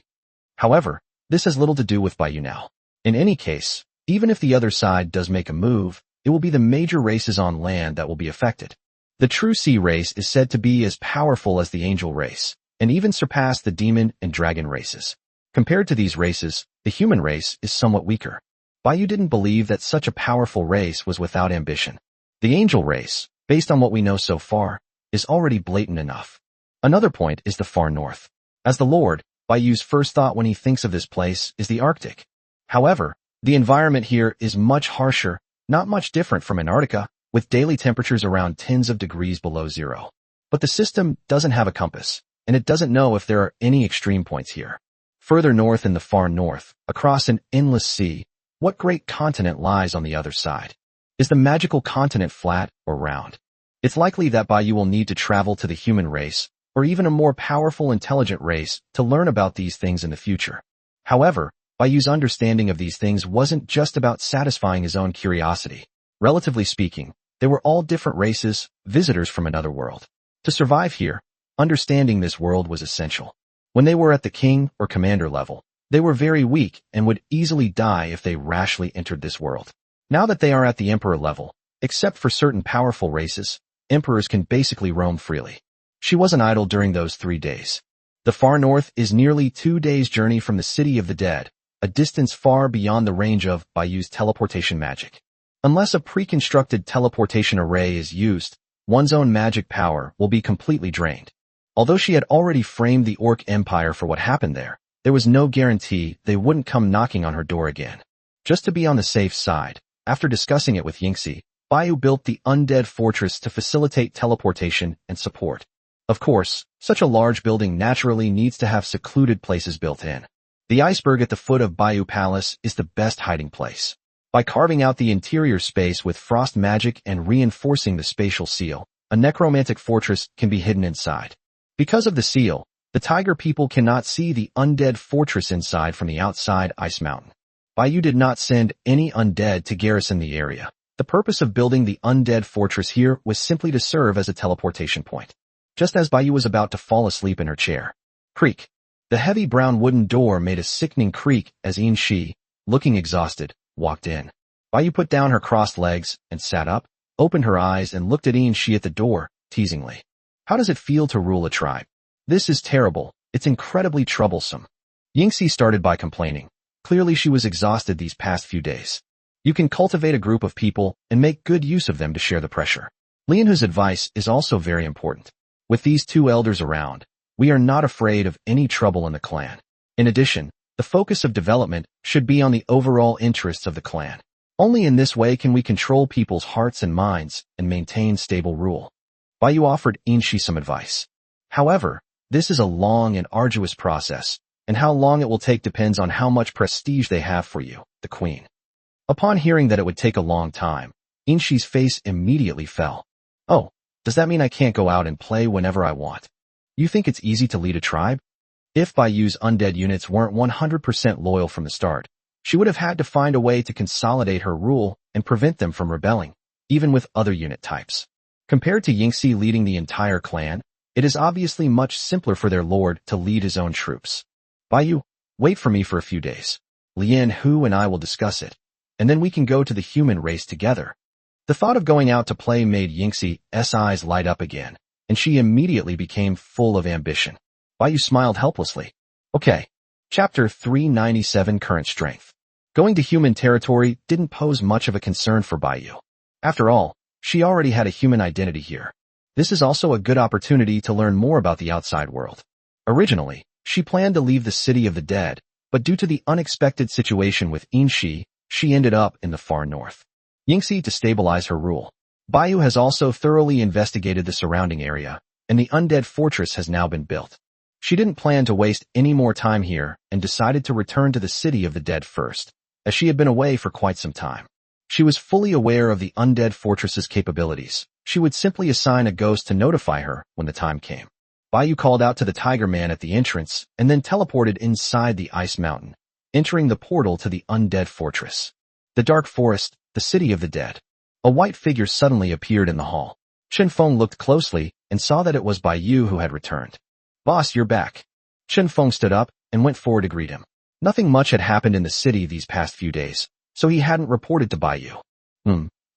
However, this has little to do with Baiyu now. In any case, even if the other side does make a move, it will be the major races on land that will be affected. The true sea race is said to be as powerful as the angel race, and even surpass the demon and dragon races. Compared to these races, the human race is somewhat weaker. Baiyu didn't believe that such a powerful race was without ambition. The angel race, based on what we know so far, is already blatant enough. Another point is the far north. As the Lord, Baiyu's first thought when he thinks of this place is the Arctic. However, the environment here is much harsher, not much different from Antarctica, with daily temperatures around tens of degrees below zero. But the system doesn't have a compass, and it doesn't know if there are any extreme points here. Further north in the far north, across an endless sea, what great continent lies on the other side? Is the magical continent flat or round? It's likely that Baiyu will need to travel to the human race, or even a more powerful intelligent race, to learn about these things in the future. However, Baiyu's understanding of these things wasn't just about satisfying his own curiosity. Relatively speaking, they were all different races, visitors from another world. To survive here, understanding this world was essential. When they were at the king or commander level, they were very weak and would easily die if they rashly entered this world. Now that they are at the emperor level, except for certain powerful races, emperors can basically roam freely. She wasn't idle during those 3 days. The far north is nearly 2 days' journey from the city of the dead, a distance far beyond the range of Baiyu's teleportation magic. Unless a pre-constructed teleportation array is used, one's own magic power will be completely drained. Although she had already framed the Orc Empire for what happened there was no guarantee they wouldn't come knocking on her door again. Just to be on the safe side, after discussing it with Yingxi, Baiyu built the Undead Fortress to facilitate teleportation and support. Of course, such a large building naturally needs to have secluded places built in. The iceberg at the foot of Baiyu Palace is the best hiding place. By carving out the interior space with frost magic and reinforcing the spatial seal, a necromantic fortress can be hidden inside. Because of the seal, the tiger people cannot see the undead fortress inside from the outside Ice Mountain. Baiyu did not send any undead to garrison the area. The purpose of building the undead fortress here was simply to serve as a teleportation point. Just as Baiyu was about to fall asleep in her chair, creak. The heavy brown wooden door made a sickening creak as Yin Shi, looking exhausted, walked in. Baiyu put down her crossed legs and sat up, opened her eyes and looked at Yin Shi at the door, teasingly. How does it feel to rule a tribe? This is terrible. It's incredibly troublesome. Yingxi started by complaining. Clearly she was exhausted these past few days. You can cultivate a group of people and make good use of them to share the pressure. Lianhu's advice is also very important. With these 2 elders around, we are not afraid of any trouble in the clan. In addition, the focus of development should be on the overall interests of the clan. Only in this way can we control people's hearts and minds and maintain stable rule. Baiyu offered Yinshi some advice. However, this is a long and arduous process, and how long it will take depends on how much prestige they have for you, the queen. Upon hearing that it would take a long time, Yinshi's face immediately fell. Oh, does that mean I can't go out and play whenever I want? You think it's easy to lead a tribe? If Baiyu's undead units weren't 100% loyal from the start, she would have had to find a way to consolidate her rule and prevent them from rebelling, even with other unit types. Compared to Yingxi leading the entire clan, it is obviously much simpler for their lord to lead his own troops. Baiyu, wait for me for a few days. Lianhu and I will discuss it, and then we can go to the human race together. The thought of going out to play made Yingxi's eyes light up again, and she immediately became full of ambition. Baiyu smiled helplessly. Okay. Chapter 397 Current Strength. Going to human territory didn't pose much of a concern for Baiyu. After all, she already had a human identity here. This is also a good opportunity to learn more about the outside world. Originally, she planned to leave the city of the dead, but due to the unexpected situation with Inshi, she ended up in the far north. Yingxi to stabilize her rule. Baiyu has also thoroughly investigated the surrounding area, and the undead fortress has now been built. She didn't plan to waste any more time here and decided to return to the city of the dead first, as she had been away for quite some time. She was fully aware of the undead fortress's capabilities. She would simply assign a ghost to notify her when the time came. Baiyu called out to the Tiger Man at the entrance and then teleported inside the ice mountain, entering the portal to the undead fortress. The dark forest, the city of the dead. A white figure suddenly appeared in the hall. Chen Feng looked closely and saw that it was Baiyu who had returned. Boss, you're back. Chen Feng stood up and went forward to greet him. Nothing much had happened in the city these past few days, so he hadn't reported to Baiyu.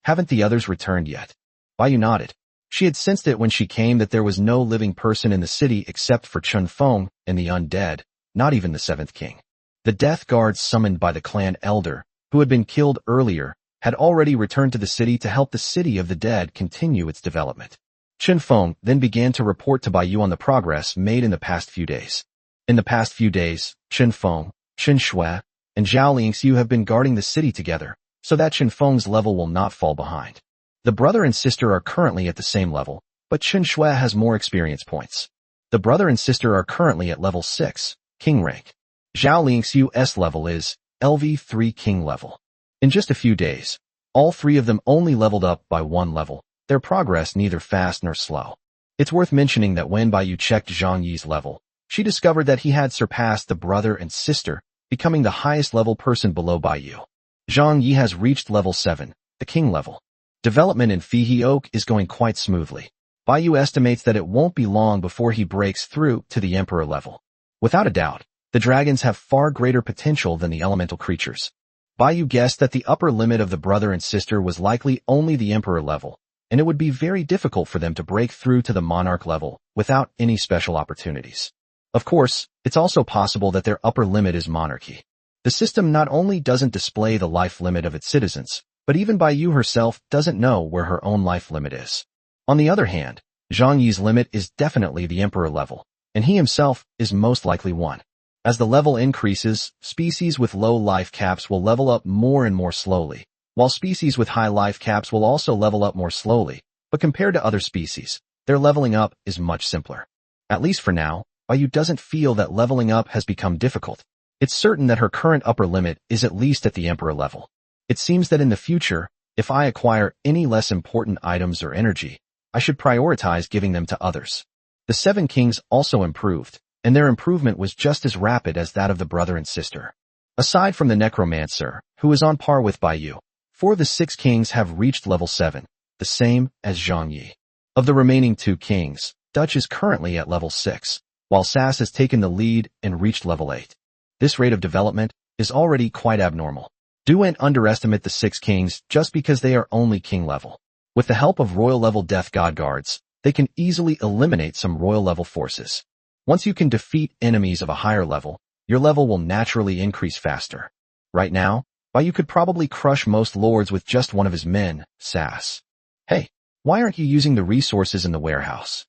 Haven't the others returned yet? Baiyu nodded. She had sensed it when she came that there was no living person in the city except for Chen Feng and the undead, not even the seventh king. The death guards summoned by the clan elder, who had been killed earlier, had already returned to the city to help the city of the dead continue its development. Chen Feng then began to report to Baiyu on the progress made in the past few days. In the past few days, Chen Feng, Chen Shui, and Zhao Lingxiu have been guarding the city together, so that Chen Feng's level will not fall behind. The brother and sister are currently at the same level, but Chen Shui has more experience points. The brother and sister are currently at level 6, king rank. Zhao Lingxiu's level is LV3 king level. In just a few days, all three of them only leveled up by 1 level, their progress neither fast nor slow. It's worth mentioning that when Baiyu checked Zhang Yi's level, she discovered that he had surpassed the brother and sister, becoming the highest level person below Baiyu. Zhang Yi has reached level 7, the king level. Development in Fihe Oak is going quite smoothly. Baiyu estimates that it won't be long before he breaks through to the emperor level. Without a doubt, the dragons have far greater potential than the elemental creatures. Baiyu guessed that the upper limit of the brother and sister was likely only the emperor level, and it would be very difficult for them to break through to the monarch level without any special opportunities. Of course, it's also possible that their upper limit is monarchy. The system not only doesn't display the life limit of its citizens, but even Baiyu herself doesn't know where her own life limit is. On the other hand, Zhang Yi's limit is definitely the emperor level, and he himself is most likely one. As the level increases, species with low life caps will level up more and more slowly, while species with high life caps will also level up more slowly, but compared to other species, their leveling up is much simpler. At least for now, Baiyu doesn't feel that leveling up has become difficult. It's certain that her current upper limit is at least at the emperor level. It seems that in the future, if I acquire any less important items or energy, I should prioritize giving them to others. The 7 kings also improved, and their improvement was just as rapid as that of the brother and sister. Aside from the necromancer, who is on par with Baiyu, 4 of the 6 kings have reached level 7, the same as Zhang Yi. Of the remaining 2 kings, Dutch is currently at level 6, while Sass has taken the lead and reached level 8. This rate of development is already quite abnormal. Don't underestimate the 6 kings just because they are only king level. With the help of royal level death god guards, they can easily eliminate some royal level forces. Once you can defeat enemies of a higher level, your level will naturally increase faster. Right now, Baiyu could probably crush most lords with just one of his men, Sass. Hey, why aren't you using the resources in the warehouse?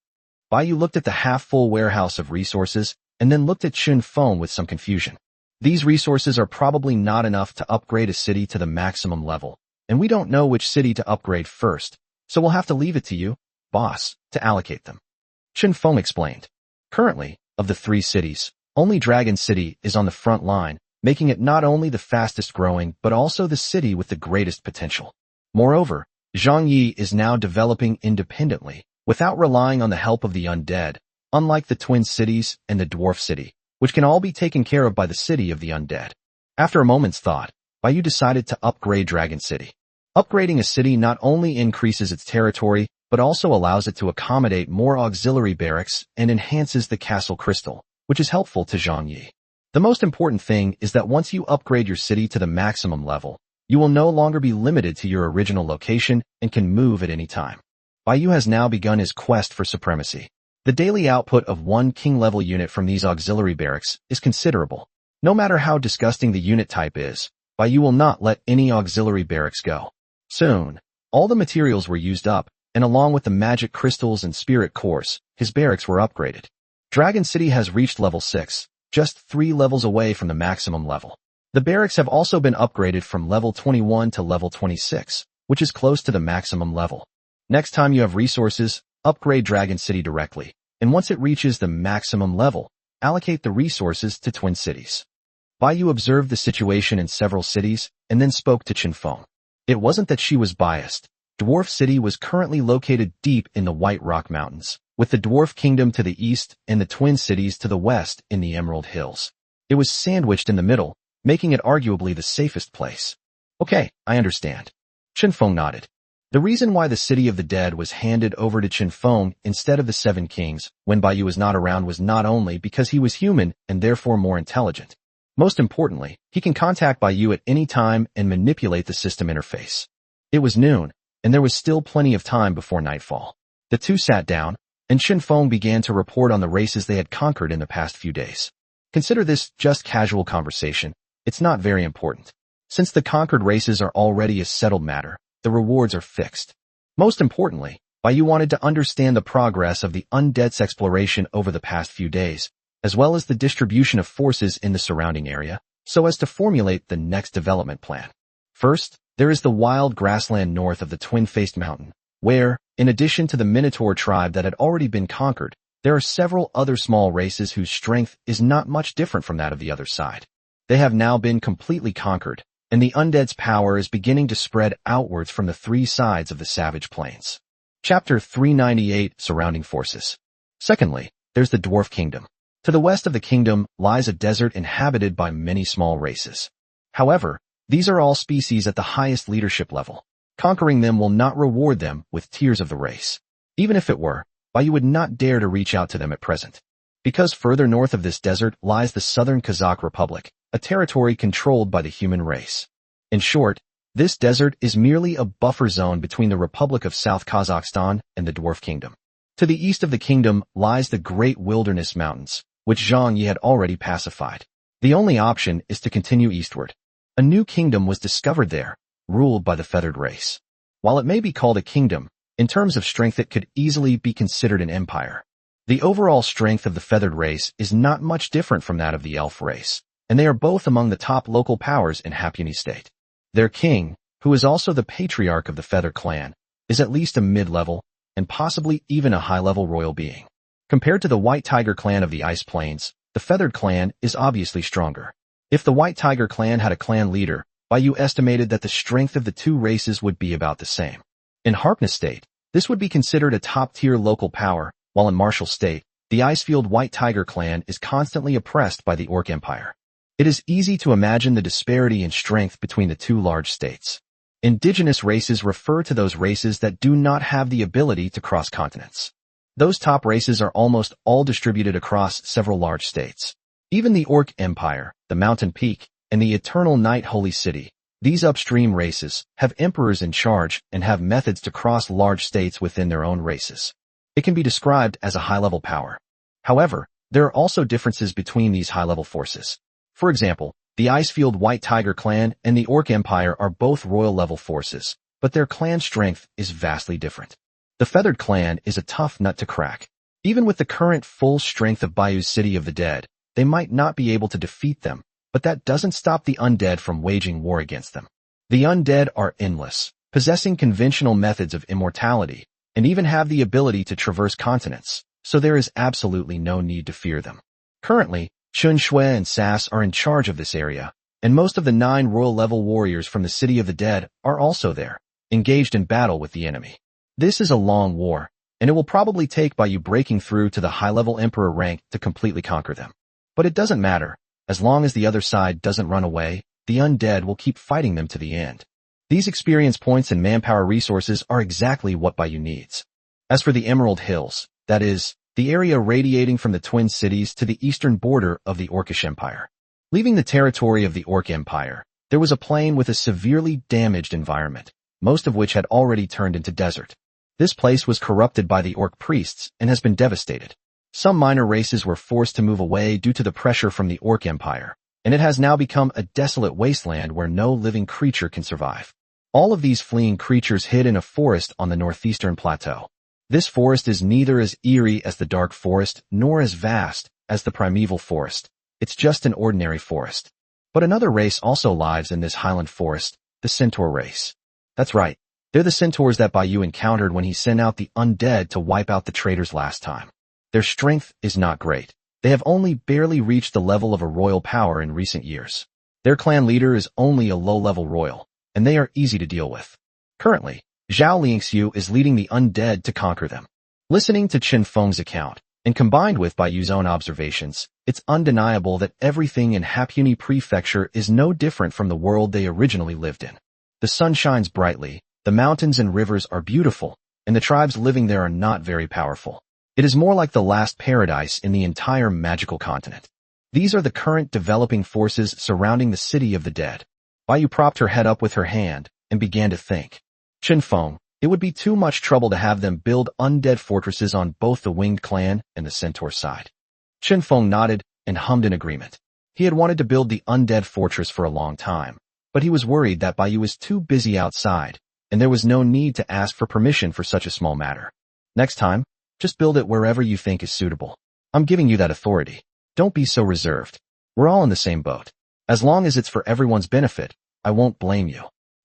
Baiyu looked at the half-full warehouse of resources and then looked at Chen Feng with some confusion. These resources are probably not enough to upgrade a city to the maximum level, and we don't know which city to upgrade first, so we'll have to leave it to you, boss, to allocate them. Chen Feng explained. Currently, of the 3 cities, only Dragon City is on the front line, making it not only the fastest growing but also the city with the greatest potential. Moreover, Zhang Yi is now developing independently, without relying on the help of the undead, unlike the twin cities and the dwarf city, which can all be taken care of by the city of the undead. After a moment's thought, Baiyu decided to upgrade Dragon City. Upgrading a city not only increases its territory, but also allows it to accommodate more auxiliary barracks and enhances the castle crystal, which is helpful to Zhang Yi. The most important thing is that once you upgrade your city to the maximum level, you will no longer be limited to your original location and can move at any time. Baiyu has now begun his quest for supremacy. The daily output of one king-level unit from these auxiliary barracks is considerable. No matter how disgusting the unit type is, Baiyu will not let any auxiliary barracks go. Soon, all the materials were used up, and along with the magic crystals and spirit cores, his barracks were upgraded. Dragon City has reached level 6, just 3 levels away from the maximum level. The barracks have also been upgraded from level 21 to level 26, which is close to the maximum level. Next time you have resources, upgrade Dragon City directly, and once it reaches the maximum level, allocate the resources to Twin Cities. Baiyu observed the situation in several cities and then spoke to Qinfeng. It wasn't that she was biased. Dwarf City was currently located deep in the White Rock Mountains, with the Dwarf Kingdom to the east and the Twin Cities to the west in the Emerald Hills. It was sandwiched in the middle, making it arguably the safest place. Okay, I understand. Qinfeng nodded. The reason why the City of the Dead was handed over to Qinfeng instead of the Seven Kings when Baiyu was not around was not only because he was human and therefore more intelligent. Most importantly, he can contact Baiyu at any time and manipulate the system interface. It was noon, and there was still plenty of time before nightfall. The two sat down, and Qinfeng began to report on the races they had conquered in the past few days. Consider this just casual conversation. It's not very important. Since the conquered races are already a settled matter, the rewards are fixed. Most importantly, Baiyu wanted to understand the progress of the Undead's exploration over the past few days, as well as the distribution of forces in the surrounding area, so as to formulate the next development plan. First, there is the wild grassland north of the Twin-Faced Mountain, where, in addition to the Minotaur tribe that had already been conquered, there are several other small races whose strength is not much different from that of the other side. They have now been completely conquered, and the Undead's power is beginning to spread outwards from the 3 sides of the Savage Plains. Chapter 398, Surrounding Forces. Secondly, there's the Dwarf Kingdom. To the west of the kingdom lies a desert inhabited by many small races. However, these are all species at the highest leadership level. Conquering them will not reward them with tiers of the race. Even if it were, Baiyu would not dare to reach out to them at present. Because further north of this desert lies the Southern Kazakh Republic, a territory controlled by the human race. In short, this desert is merely a buffer zone between the Republic of South Kazakhstan and the Dwarf Kingdom. To the east of the kingdom lies the Great Wilderness Mountains, which Zhang Yi had already pacified. The only option is to continue eastward. A new kingdom was discovered there, ruled by the feathered race. While it may be called a kingdom, in terms of strength it could easily be considered an empire. The overall strength of the feathered race is not much different from that of the elf race, and they are both among the top local powers in Hapuni State. Their king, who is also the patriarch of the Feather Clan, is at least a mid-level, and possibly even a high-level royal being. Compared to the White Tiger clan of the Ice Plains, the Feathered clan is obviously stronger. If the White Tiger clan had a clan leader, Baiyu estimated that the strength of the two races would be about the same. In Harpness State, this would be considered a top-tier local power, while in Martial State, the Icefield White Tiger clan is constantly oppressed by the Orc Empire. It is easy to imagine the disparity in strength between the two large states. Indigenous races refer to those races that do not have the ability to cross continents. Those top races are almost all distributed across several large states. Even the Orc Empire, the Mountain Peak, and the Eternal Night Holy City, these upstream races, have emperors in charge and have methods to cross large states within their own races. It can be described as a high-level power. However, there are also differences between these high-level forces. For example, the Icefield White Tiger clan and the Orc Empire are both royal-level forces, but their clan strength is vastly different. The Feathered clan is a tough nut to crack. Even with the current full strength of Baiu's City of the Dead, they might not be able to defeat them, but that doesn't stop the undead from waging war against them. The undead are endless, possessing conventional methods of immortality, and even have the ability to traverse continents, so there is absolutely no need to fear them. Currently, Chun Shui and Sass are in charge of this area, and most of the 9 royal-level warriors from the City of the Dead are also there, engaged in battle with the enemy. This is a long war, and it will probably take Baiyu breaking through to the high-level Emperor rank to completely conquer them. But it doesn't matter. As long as the other side doesn't run away, the undead will keep fighting them to the end. These experience points and manpower resources are exactly what Baiyu needs. As for the Emerald Hills, that is, the area radiating from the Twin Cities to the eastern border of the Orcish Empire. Leaving the territory of the Orc Empire, there was a plain with a severely damaged environment, most of which had already turned into desert. This place was corrupted by the orc priests and has been devastated. Some minor races were forced to move away due to the pressure from the Orc Empire, and it has now become a desolate wasteland where no living creature can survive. All of these fleeing creatures hid in a forest on the northeastern plateau. This forest is neither as eerie as the Dark Forest nor as vast as the Primeval Forest. It's just an ordinary forest. But another race also lives in this highland forest, the Centaur race. That's right, they're the centaurs that Baiyu encountered when he sent out the undead to wipe out the traitors last time. Their strength is not great. They have only barely reached the level of a royal power in recent years. Their clan leader is only a low-level royal, and they are easy to deal with. Currently, Zhao Lingxiu is leading the undead to conquer them. Listening to Qin Feng's account, and combined with Baiyu's own observations, it's undeniable that everything in Hapuni Prefecture is no different from the world they originally lived in. The sun shines brightly, the mountains and rivers are beautiful, and the tribes living there are not very powerful. It is more like the last paradise in the entire magical continent. These are the current developing forces surrounding the city of the dead. Baiyu propped her head up with her hand and began to think. Qin Feng, it would be too much trouble to have them build undead fortresses on both the Winged Clan and the Centaur side. Qin Feng nodded and hummed in agreement. He had wanted to build the undead fortress for a long time, but he was worried that Baiyu was too busy outside, and there was no need to ask for permission for such a small matter. Next time, just build it wherever you think is suitable. I'm giving you that authority. Don't be so reserved. We're all in the same boat. As long as it's for everyone's benefit, I won't blame you.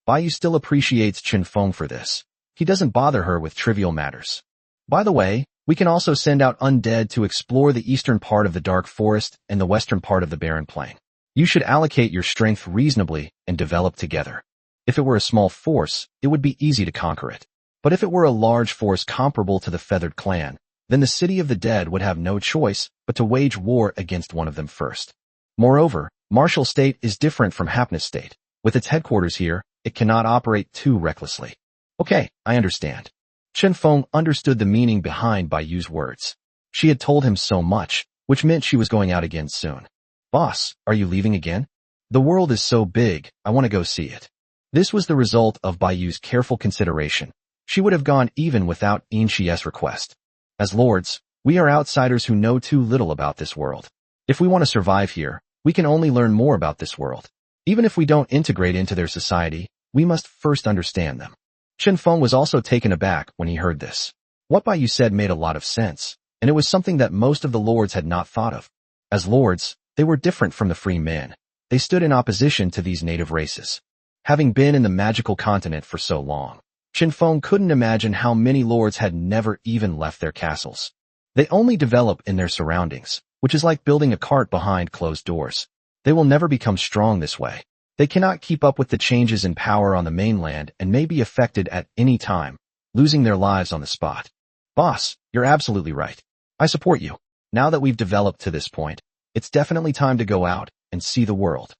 Baiyu still appreciates Qin Feng for this. He doesn't bother her with trivial matters. By the way, we can also send out undead to explore the eastern part of the Dark Forest and the western part of the Barren Plain. You should allocate your strength reasonably and develop together. If it were a small force, it would be easy to conquer it. But if it were a large force comparable to the Feathered Clan, then the City of the Dead would have no choice but to wage war against one of them first. Moreover, Martial State is different from Hapnis State. With its headquarters here, it cannot operate too recklessly. Okay, I understand. Qin Feng understood the meaning behind Baiyu's words. She had told him so much, which meant she was going out again soon. Boss, are you leaving again? The world is so big, I want to go see it. This was the result of Baiyu's careful consideration. She would have gone even without Yin Xi's request. As lords, we are outsiders who know too little about this world. If we want to survive here, we can only learn more about this world. Even if we don't integrate into their society, we must first understand them. Qin Feng was also taken aback when he heard this. What Baiyu said made a lot of sense, and it was something that most of the lords had not thought of. As lords, they were different from the free men. They stood in opposition to these native races. Having been in the magical continent for so long, Qin Feng couldn't imagine how many lords had never even left their castles. They only develop in their surroundings, which is like building a cart behind closed doors. They will never become strong this way. They cannot keep up with the changes in power on the mainland and may be affected at any time, losing their lives on the spot. Boss, you're absolutely right. I support you. Now that we've developed to this point, it's definitely time to go out and see the world.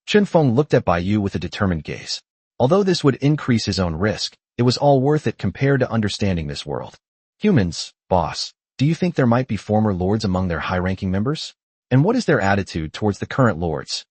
Qin Feng looked at Baiyu with a determined gaze. Although this would increase his own risk, it was all worth it compared to understanding this world. Humans, boss, do you think there might be former lords among their high-ranking members? And what is their attitude towards the current lords?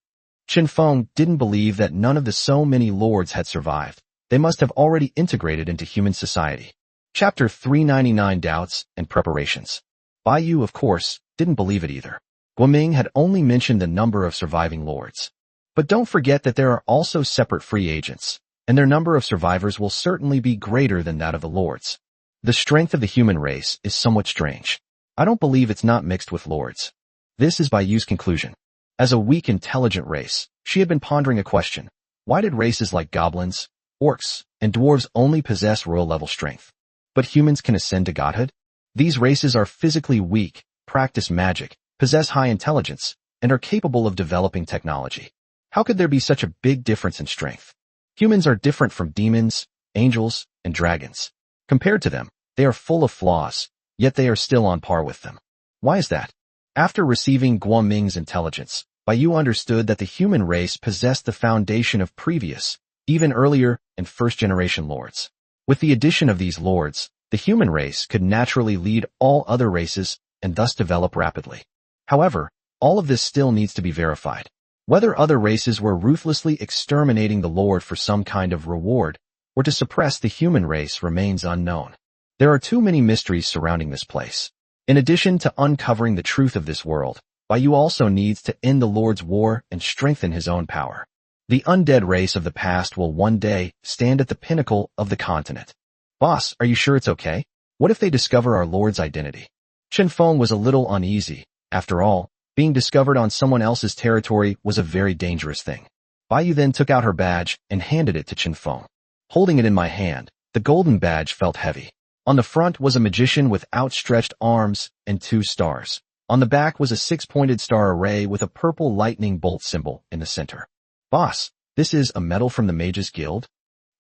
Qin Feng didn't believe that none of the so many lords had survived. They must have already integrated into human society. Chapter 399 Doubts and Preparations. Baiyu, of course, didn't believe it either. Guoming had only mentioned the number of surviving lords. But don't forget that there are also separate free agents, and their number of survivors will certainly be greater than that of the lords. The strength of the human race is somewhat strange. I don't believe it's not mixed with lords. This is Baiyu's conclusion. As a weak, intelligent race, she had been pondering a question. Why did races like goblins, orcs, and dwarves only possess royal-level strength? But humans can ascend to godhood? These races are physically weak, practice magic, possess high intelligence, and are capable of developing technology. How could there be such a big difference in strength? Humans are different from demons, angels, and dragons. Compared to them, they are full of flaws, yet they are still on par with them. Why is that? After receiving Guoming's intelligence, Baiyu understood that the human race possessed the foundation of previous, even earlier, and first-generation lords. With the addition of these lords, the human race could naturally lead all other races and thus develop rapidly. However, all of this still needs to be verified. Whether other races were ruthlessly exterminating the lord for some kind of reward or to suppress the human race remains unknown. There are too many mysteries surrounding this place. In addition to uncovering the truth of this world, Baiyu also needs to end the Lord's war and strengthen his own power. The undead race of the past will one day stand at the pinnacle of the continent. Boss, are you sure it's okay? What if they discover our Lord's identity? Chen Feng was a little uneasy. After all, being discovered on someone else's territory was a very dangerous thing. Baiyu then took out her badge and handed it to Chen Feng. Holding it in my hand, the golden badge felt heavy. On the front was a magician with outstretched arms and 2 stars. On the back was a 6-pointed star array with a purple lightning bolt symbol in the center. Boss, this is a medal from the Mages Guild?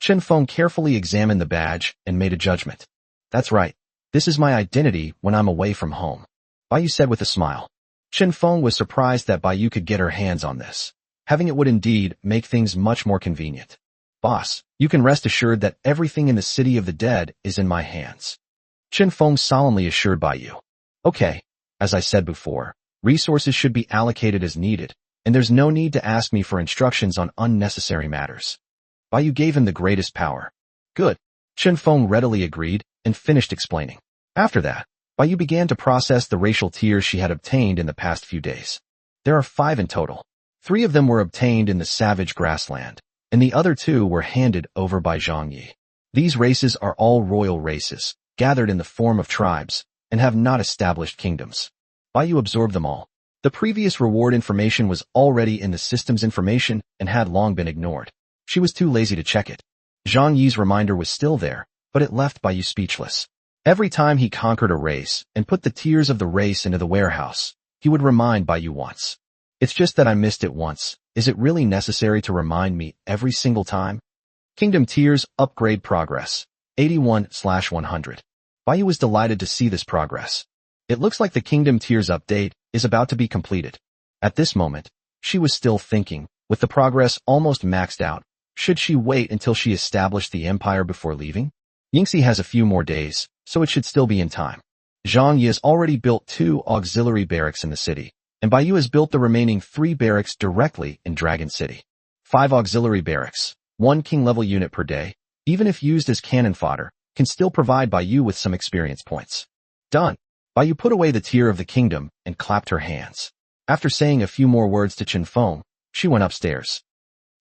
Chen Feng carefully examined the badge and made a judgment. That's right. This is my identity when I'm away from home, Baiyu said with a smile. Chen Feng was surprised that Baiyu could get her hands on this. Having it would indeed make things much more convenient. Boss, you can rest assured that everything in the City of the Dead is in my hands, Chen Feng solemnly assured Baiyu. Okay, as I said before, resources should be allocated as needed, and there's no need to ask me for instructions on unnecessary matters. Baiyu gave him the greatest power. Good. Chen Feng readily agreed and finished explaining. After that, Baiyu began to process the racial tiers she had obtained in the past few days. There are 5 in total. 3 of them were obtained in the savage grassland, and the other 2 were handed over by Zhang Yi. These races are all royal races, gathered in the form of tribes, and have not established kingdoms. Baiyu absorbed them all. The previous reward information was already in the system's information and had long been ignored. She was too lazy to check it. Zhang Yi's reminder was still there, but it left Baiyu speechless. Every time he conquered a race and put the tiers of the race into the warehouse, he would remind Baiyu once. It's just that I missed it once. Is it really necessary to remind me every single time? Kingdom tiers upgrade progress. 81/100. Baiyu was delighted to see this progress. It looks like the Kingdom tiers update is about to be completed. At this moment, she was still thinking, with the progress almost maxed out, should she wait until she established the empire before leaving? Yingxi has a few more days, so it should still be in time. Zhang Yi has already built 2 auxiliary barracks in the city, and Baiyu has built the remaining 3 barracks directly in Dragon City. 5 auxiliary barracks, 1 king-level unit per day, even if used as cannon fodder, can still provide Baiyu with some experience points. Done. Baiyu put away the tier of the kingdom and clapped her hands. After saying a few more words to Chen Feng, she went upstairs.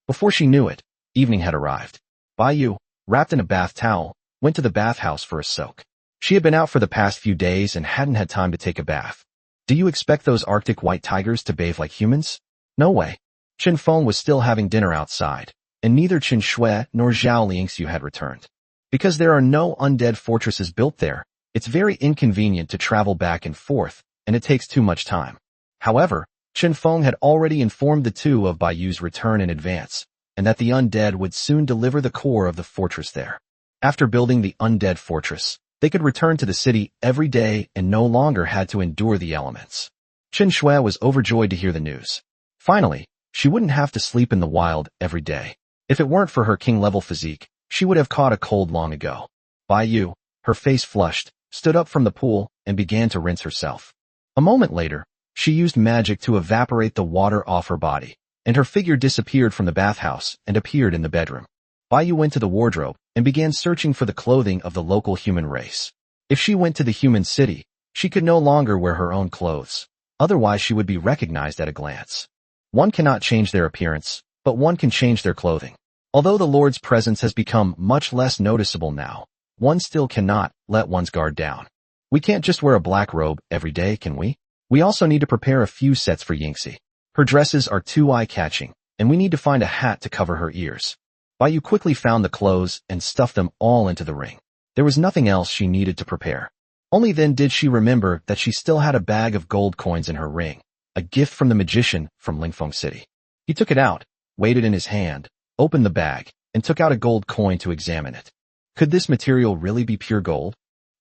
Before she knew it, evening had arrived. Baiyu, wrapped in a bath towel, went to the bathhouse for a soak. She had been out for the past few days and hadn't had time to take a bath. Do you expect those Arctic white tigers to bathe like humans? No way. Chen Feng was still having dinner outside, and neither Chen Shui nor Zhao Liangxiu had returned. Because there are no undead fortresses built there, it's very inconvenient to travel back and forth, and it takes too much time. However, Chen Feng had already informed the 2 of Baiyu's return in advance, and that the undead would soon deliver the core of the fortress there. After building the undead fortress, they could return to the city every day and no longer had to endure the elements. Chen Shui was overjoyed to hear the news. Finally, she wouldn't have to sleep in the wild every day. If it weren't for her king-level physique, she would have caught a cold long ago. Baiyu, her face flushed, stood up from the pool and began to rinse herself. A moment later, she used magic to evaporate the water off her body, and her figure disappeared from the bathhouse and appeared in the bedroom. Baiyu went to the wardrobe and began searching for the clothing of the local human race. If she went to the human city, she could no longer wear her own clothes. Otherwise she would be recognized at a glance. One cannot change their appearance, but one can change their clothing. Although the Lord's presence has become much less noticeable now, one still cannot let one's guard down. We can't just wear a black robe every day, can we? We also need to prepare a few sets for Yingxi. Her dresses are too eye-catching, and we need to find a hat to cover her ears. Baiyu quickly found the clothes and stuffed them all into the ring. There was nothing else she needed to prepare. Only then did she remember that she still had a bag of gold coins in her ring, a gift from the magician from Lingfeng City. He took it out, weighed it in his hand, opened the bag, and took out a gold coin to examine it. Could this material really be pure gold?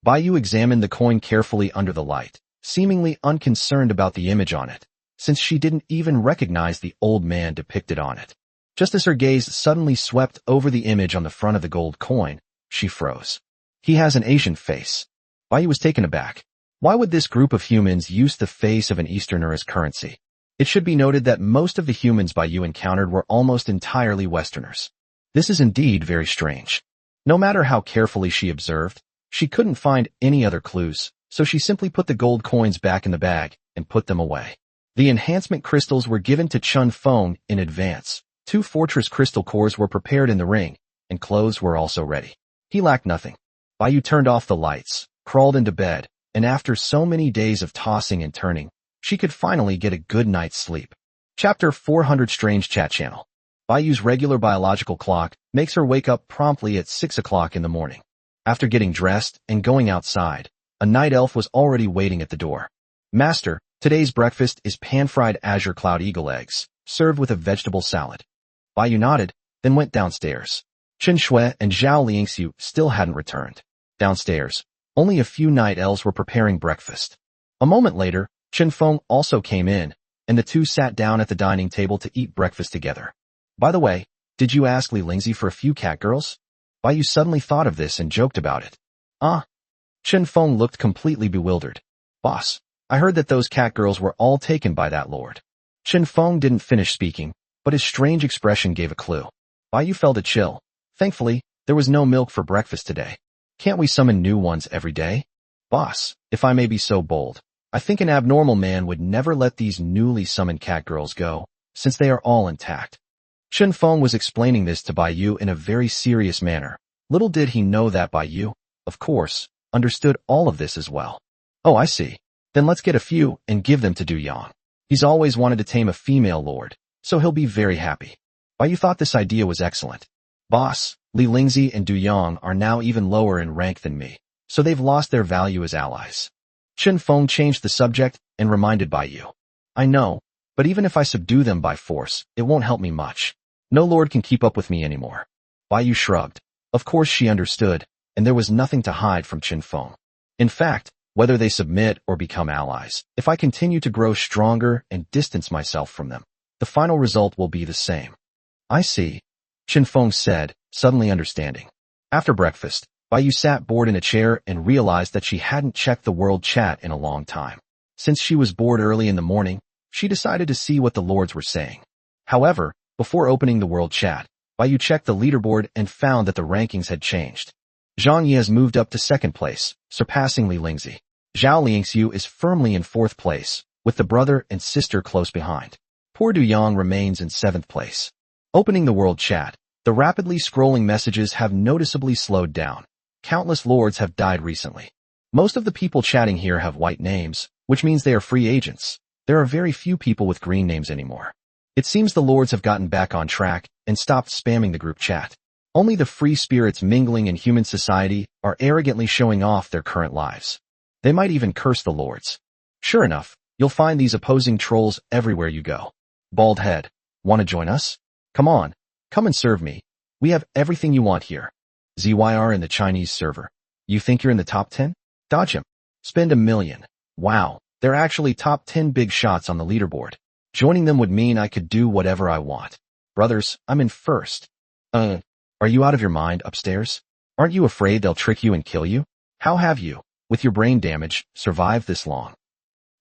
Baiyu examined the coin carefully under the light, seemingly unconcerned about the image on it, since she didn't even recognize the old man depicted on it. Just as her gaze suddenly swept over the image on the front of the gold coin, she froze. He has an Asian face. Baiyu was taken aback. Why would this group of humans use the face of an Easterner as currency? It should be noted that most of the humans Baiyu encountered were almost entirely Westerners. This is indeed very strange. No matter how carefully she observed, She couldn't find any other clues, so she simply put the gold coins back in the bag and put them away. The enhancement crystals were given to Chun Feng in advance. 2 fortress crystal cores were prepared in the ring, and clothes were also ready. He lacked nothing. Baiyu turned off the lights, crawled into bed, and after so many days of tossing and turning, she could finally get a good night's sleep. Chapter 400 Strange Chat Channel. Baiyu's regular biological clock makes her wake up promptly at 6 o'clock in the morning. After getting dressed and going outside, a night elf was already waiting at the door. Master, today's breakfast is pan-fried azure cloud eagle eggs, served with a vegetable salad. Baiyu nodded, then went downstairs. Chen Shui and Zhao Liangxiu still hadn't returned. Downstairs, only a few night elves were preparing breakfast. A moment later, Chen Feng also came in, and the two sat down at the dining table to eat breakfast together. By the way, did you ask Li Lingzi for a few cat girls? Baiyu suddenly thought of this and joked about it. Chen Feng looked completely bewildered. Boss, I heard that those cat girls were all taken by that lord. Chen Feng didn't finish speaking, but his strange expression gave a clue. Baiyu felt a chill. Thankfully, there was no milk for breakfast today. Can't we summon new ones every day? Boss, if I may be so bold, I think an abnormal man would never let these newly summoned cat girls go, since they are all intact. Chen Feng was explaining this to Baiyu in a very serious manner. Little did he know that Baiyu, of course, understood all of this as well. Oh, I see. Then let's get a few and give them to Du Yang. He's always wanted to tame a female lord, so he'll be very happy. Baiyu thought this idea was excellent. Boss, Li Lingzi and Du Yang are now even lower in rank than me, so they've lost their value as allies. Chen Feng changed the subject and reminded Baiyu. I know, but even if I subdue them by force, it won't help me much. No lord can keep up with me anymore. Baiyu shrugged. Of course she understood, and there was nothing to hide from Chen Feng. In fact, whether they submit or become allies, if I continue to grow stronger and distance myself from them, the final result will be the same. I see, Chen Feng said, suddenly understanding. After breakfast, Baiyu sat bored in a chair and realized that she hadn't checked the world chat in a long time. Since she was bored early in the morning, she decided to see what the lords were saying. However, before opening the world chat, Baiyu checked the leaderboard and found that the rankings had changed. Zhang Yi has moved up to 2nd place, surpassing Li Lingzi. Zhao Liangxiu is firmly in 4th place, with the brother and sister close behind. Poor Du Yang remains in 7th place. Opening the world chat, the rapidly scrolling messages have noticeably slowed down. Countless lords have died recently. Most of the people chatting here have white names, which means they are free agents. There are very few people with green names anymore. It seems the lords have gotten back on track and stopped spamming the group chat. Only the free spirits mingling in human society are arrogantly showing off their current lives. They might even curse the lords. Sure enough, you'll find these opposing trolls everywhere you go. Bald head, want to join us? Come on, come and serve me. We have everything you want here. ZYR in the Chinese server. You think you're in the top 10? Dodge him. Spend $1 million. Wow, they're actually top 10 big shots on the leaderboard. Joining them would mean I could do whatever I want. Brothers, I'm in 1st. Are you out of your mind upstairs? Aren't you afraid they'll trick you and kill you? How have you, with your brain damage, survived this long?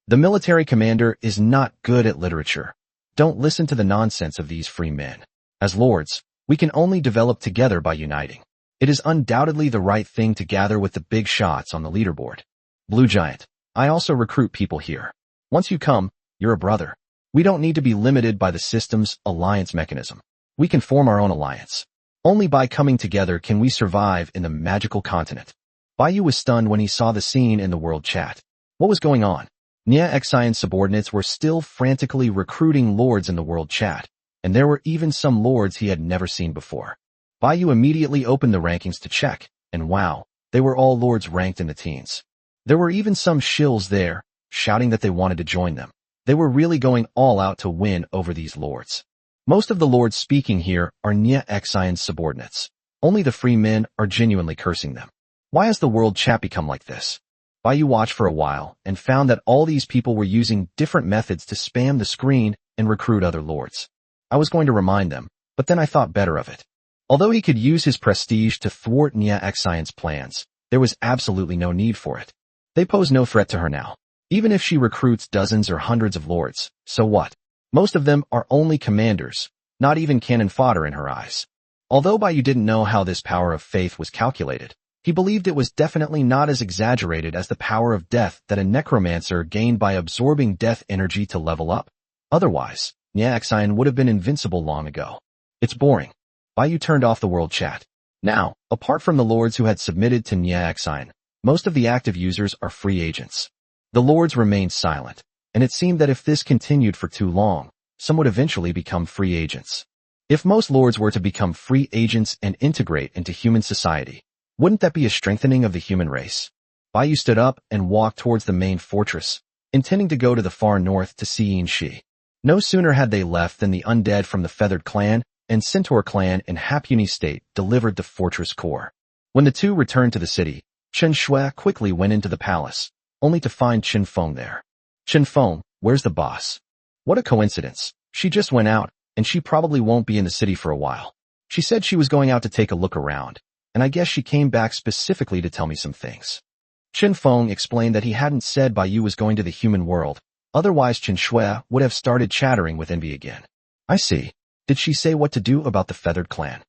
The military commander is not good at literature. Don't listen to the nonsense of these free men. As lords, we can only develop together by uniting. It is undoubtedly the right thing to gather with the big shots on the leaderboard. Blue Giant, I also recruit people here. Once you come, you're a brother. We don't need to be limited by the system's alliance mechanism. We can form our own alliance. Only by coming together can we survive in the magical continent. Baiyu was stunned when he saw the scene in the world chat. What was going on? Nia Xian's subordinates were still frantically recruiting lords in the world chat, and there were even some lords he had never seen before. Baiyu immediately opened the rankings to check, and wow, they were all lords ranked in the teens. There were even some shills there, shouting that they wanted to join them. They were really going all out to win over these lords. Most of the lords speaking here are Nia Xian's subordinates. Only the free men are genuinely cursing them. Why has the world chat become like this? Baiyu watched for a while and found that all these people were using different methods to spam the screen and recruit other lords. I was going to remind them, but then I thought better of it. Although he could use his prestige to thwart Nia Xian's plans, there was absolutely no need for it. They pose no threat to her now. Even if she recruits dozens or hundreds of lords, so what? Most of them are only commanders, not even cannon fodder in her eyes. Although Baiyu didn't know how this power of faith was calculated, He believed it was definitely not as exaggerated as the power of death that a necromancer gained by absorbing death energy to level up. Otherwise, Nyaxian would have been invincible long ago. It's boring. Baiyu turned off the world chat. Now, apart from the lords who had submitted to Nyaxian, most of the active users are free agents. The lords remained silent, and it seemed that if this continued for too long, some would eventually become free agents. If most lords were to become free agents and integrate into human society, wouldn't that be a strengthening of the human race? Baiyu stood up and walked towards the main fortress, intending to go to the far north to see Yinshi. No sooner had they left than the undead from the Feathered Clan and Centaur Clan in Hapuni State delivered the fortress core. When the two returned to the city, Chen Shui quickly went into the palace, only to find Chen Feng there. Chen Feng, where's the boss? What a coincidence. She just went out, and she probably won't be in the city for a while. She said she was going out to take a look around, and I guess she came back specifically to tell me some things. Chen Feng explained that he hadn't said Baiyu was going to the human world, otherwise Chen Shui would have started chattering with envy again. I see. Did she say what to do about the Feathered Clan?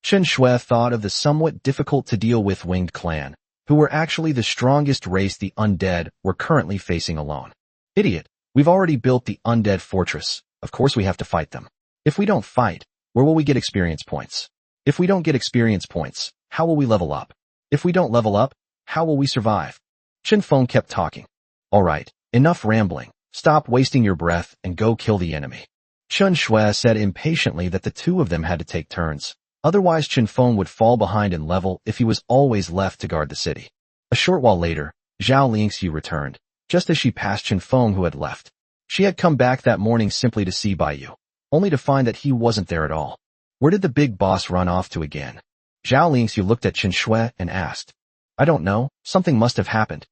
Chen Shui thought of the somewhat difficult to deal with Winged Clan, who were actually the strongest race the undead were currently facing alone. Idiot, we've already built the undead fortress, of course we have to fight them. If we don't fight, where will we get experience points? If we don't get experience points, how will we level up? If we don't level up, how will we survive? Chen Feng kept talking. Alright, enough rambling. Stop wasting your breath and go kill the enemy. Chen Shui said impatiently that the two of them had to take turns. Otherwise Chen Feng would fall behind in level if he was always left to guard the city. A short while later, Zhao Lingxiu returned, just as she passed Chen Feng who had left. She had come back that morning simply to see Baiyu, only to find that he wasn't there at all. Where did the big boss run off to again? Zhao Lingxiu looked at Chen Shui and asked. I don't know, something must have happened.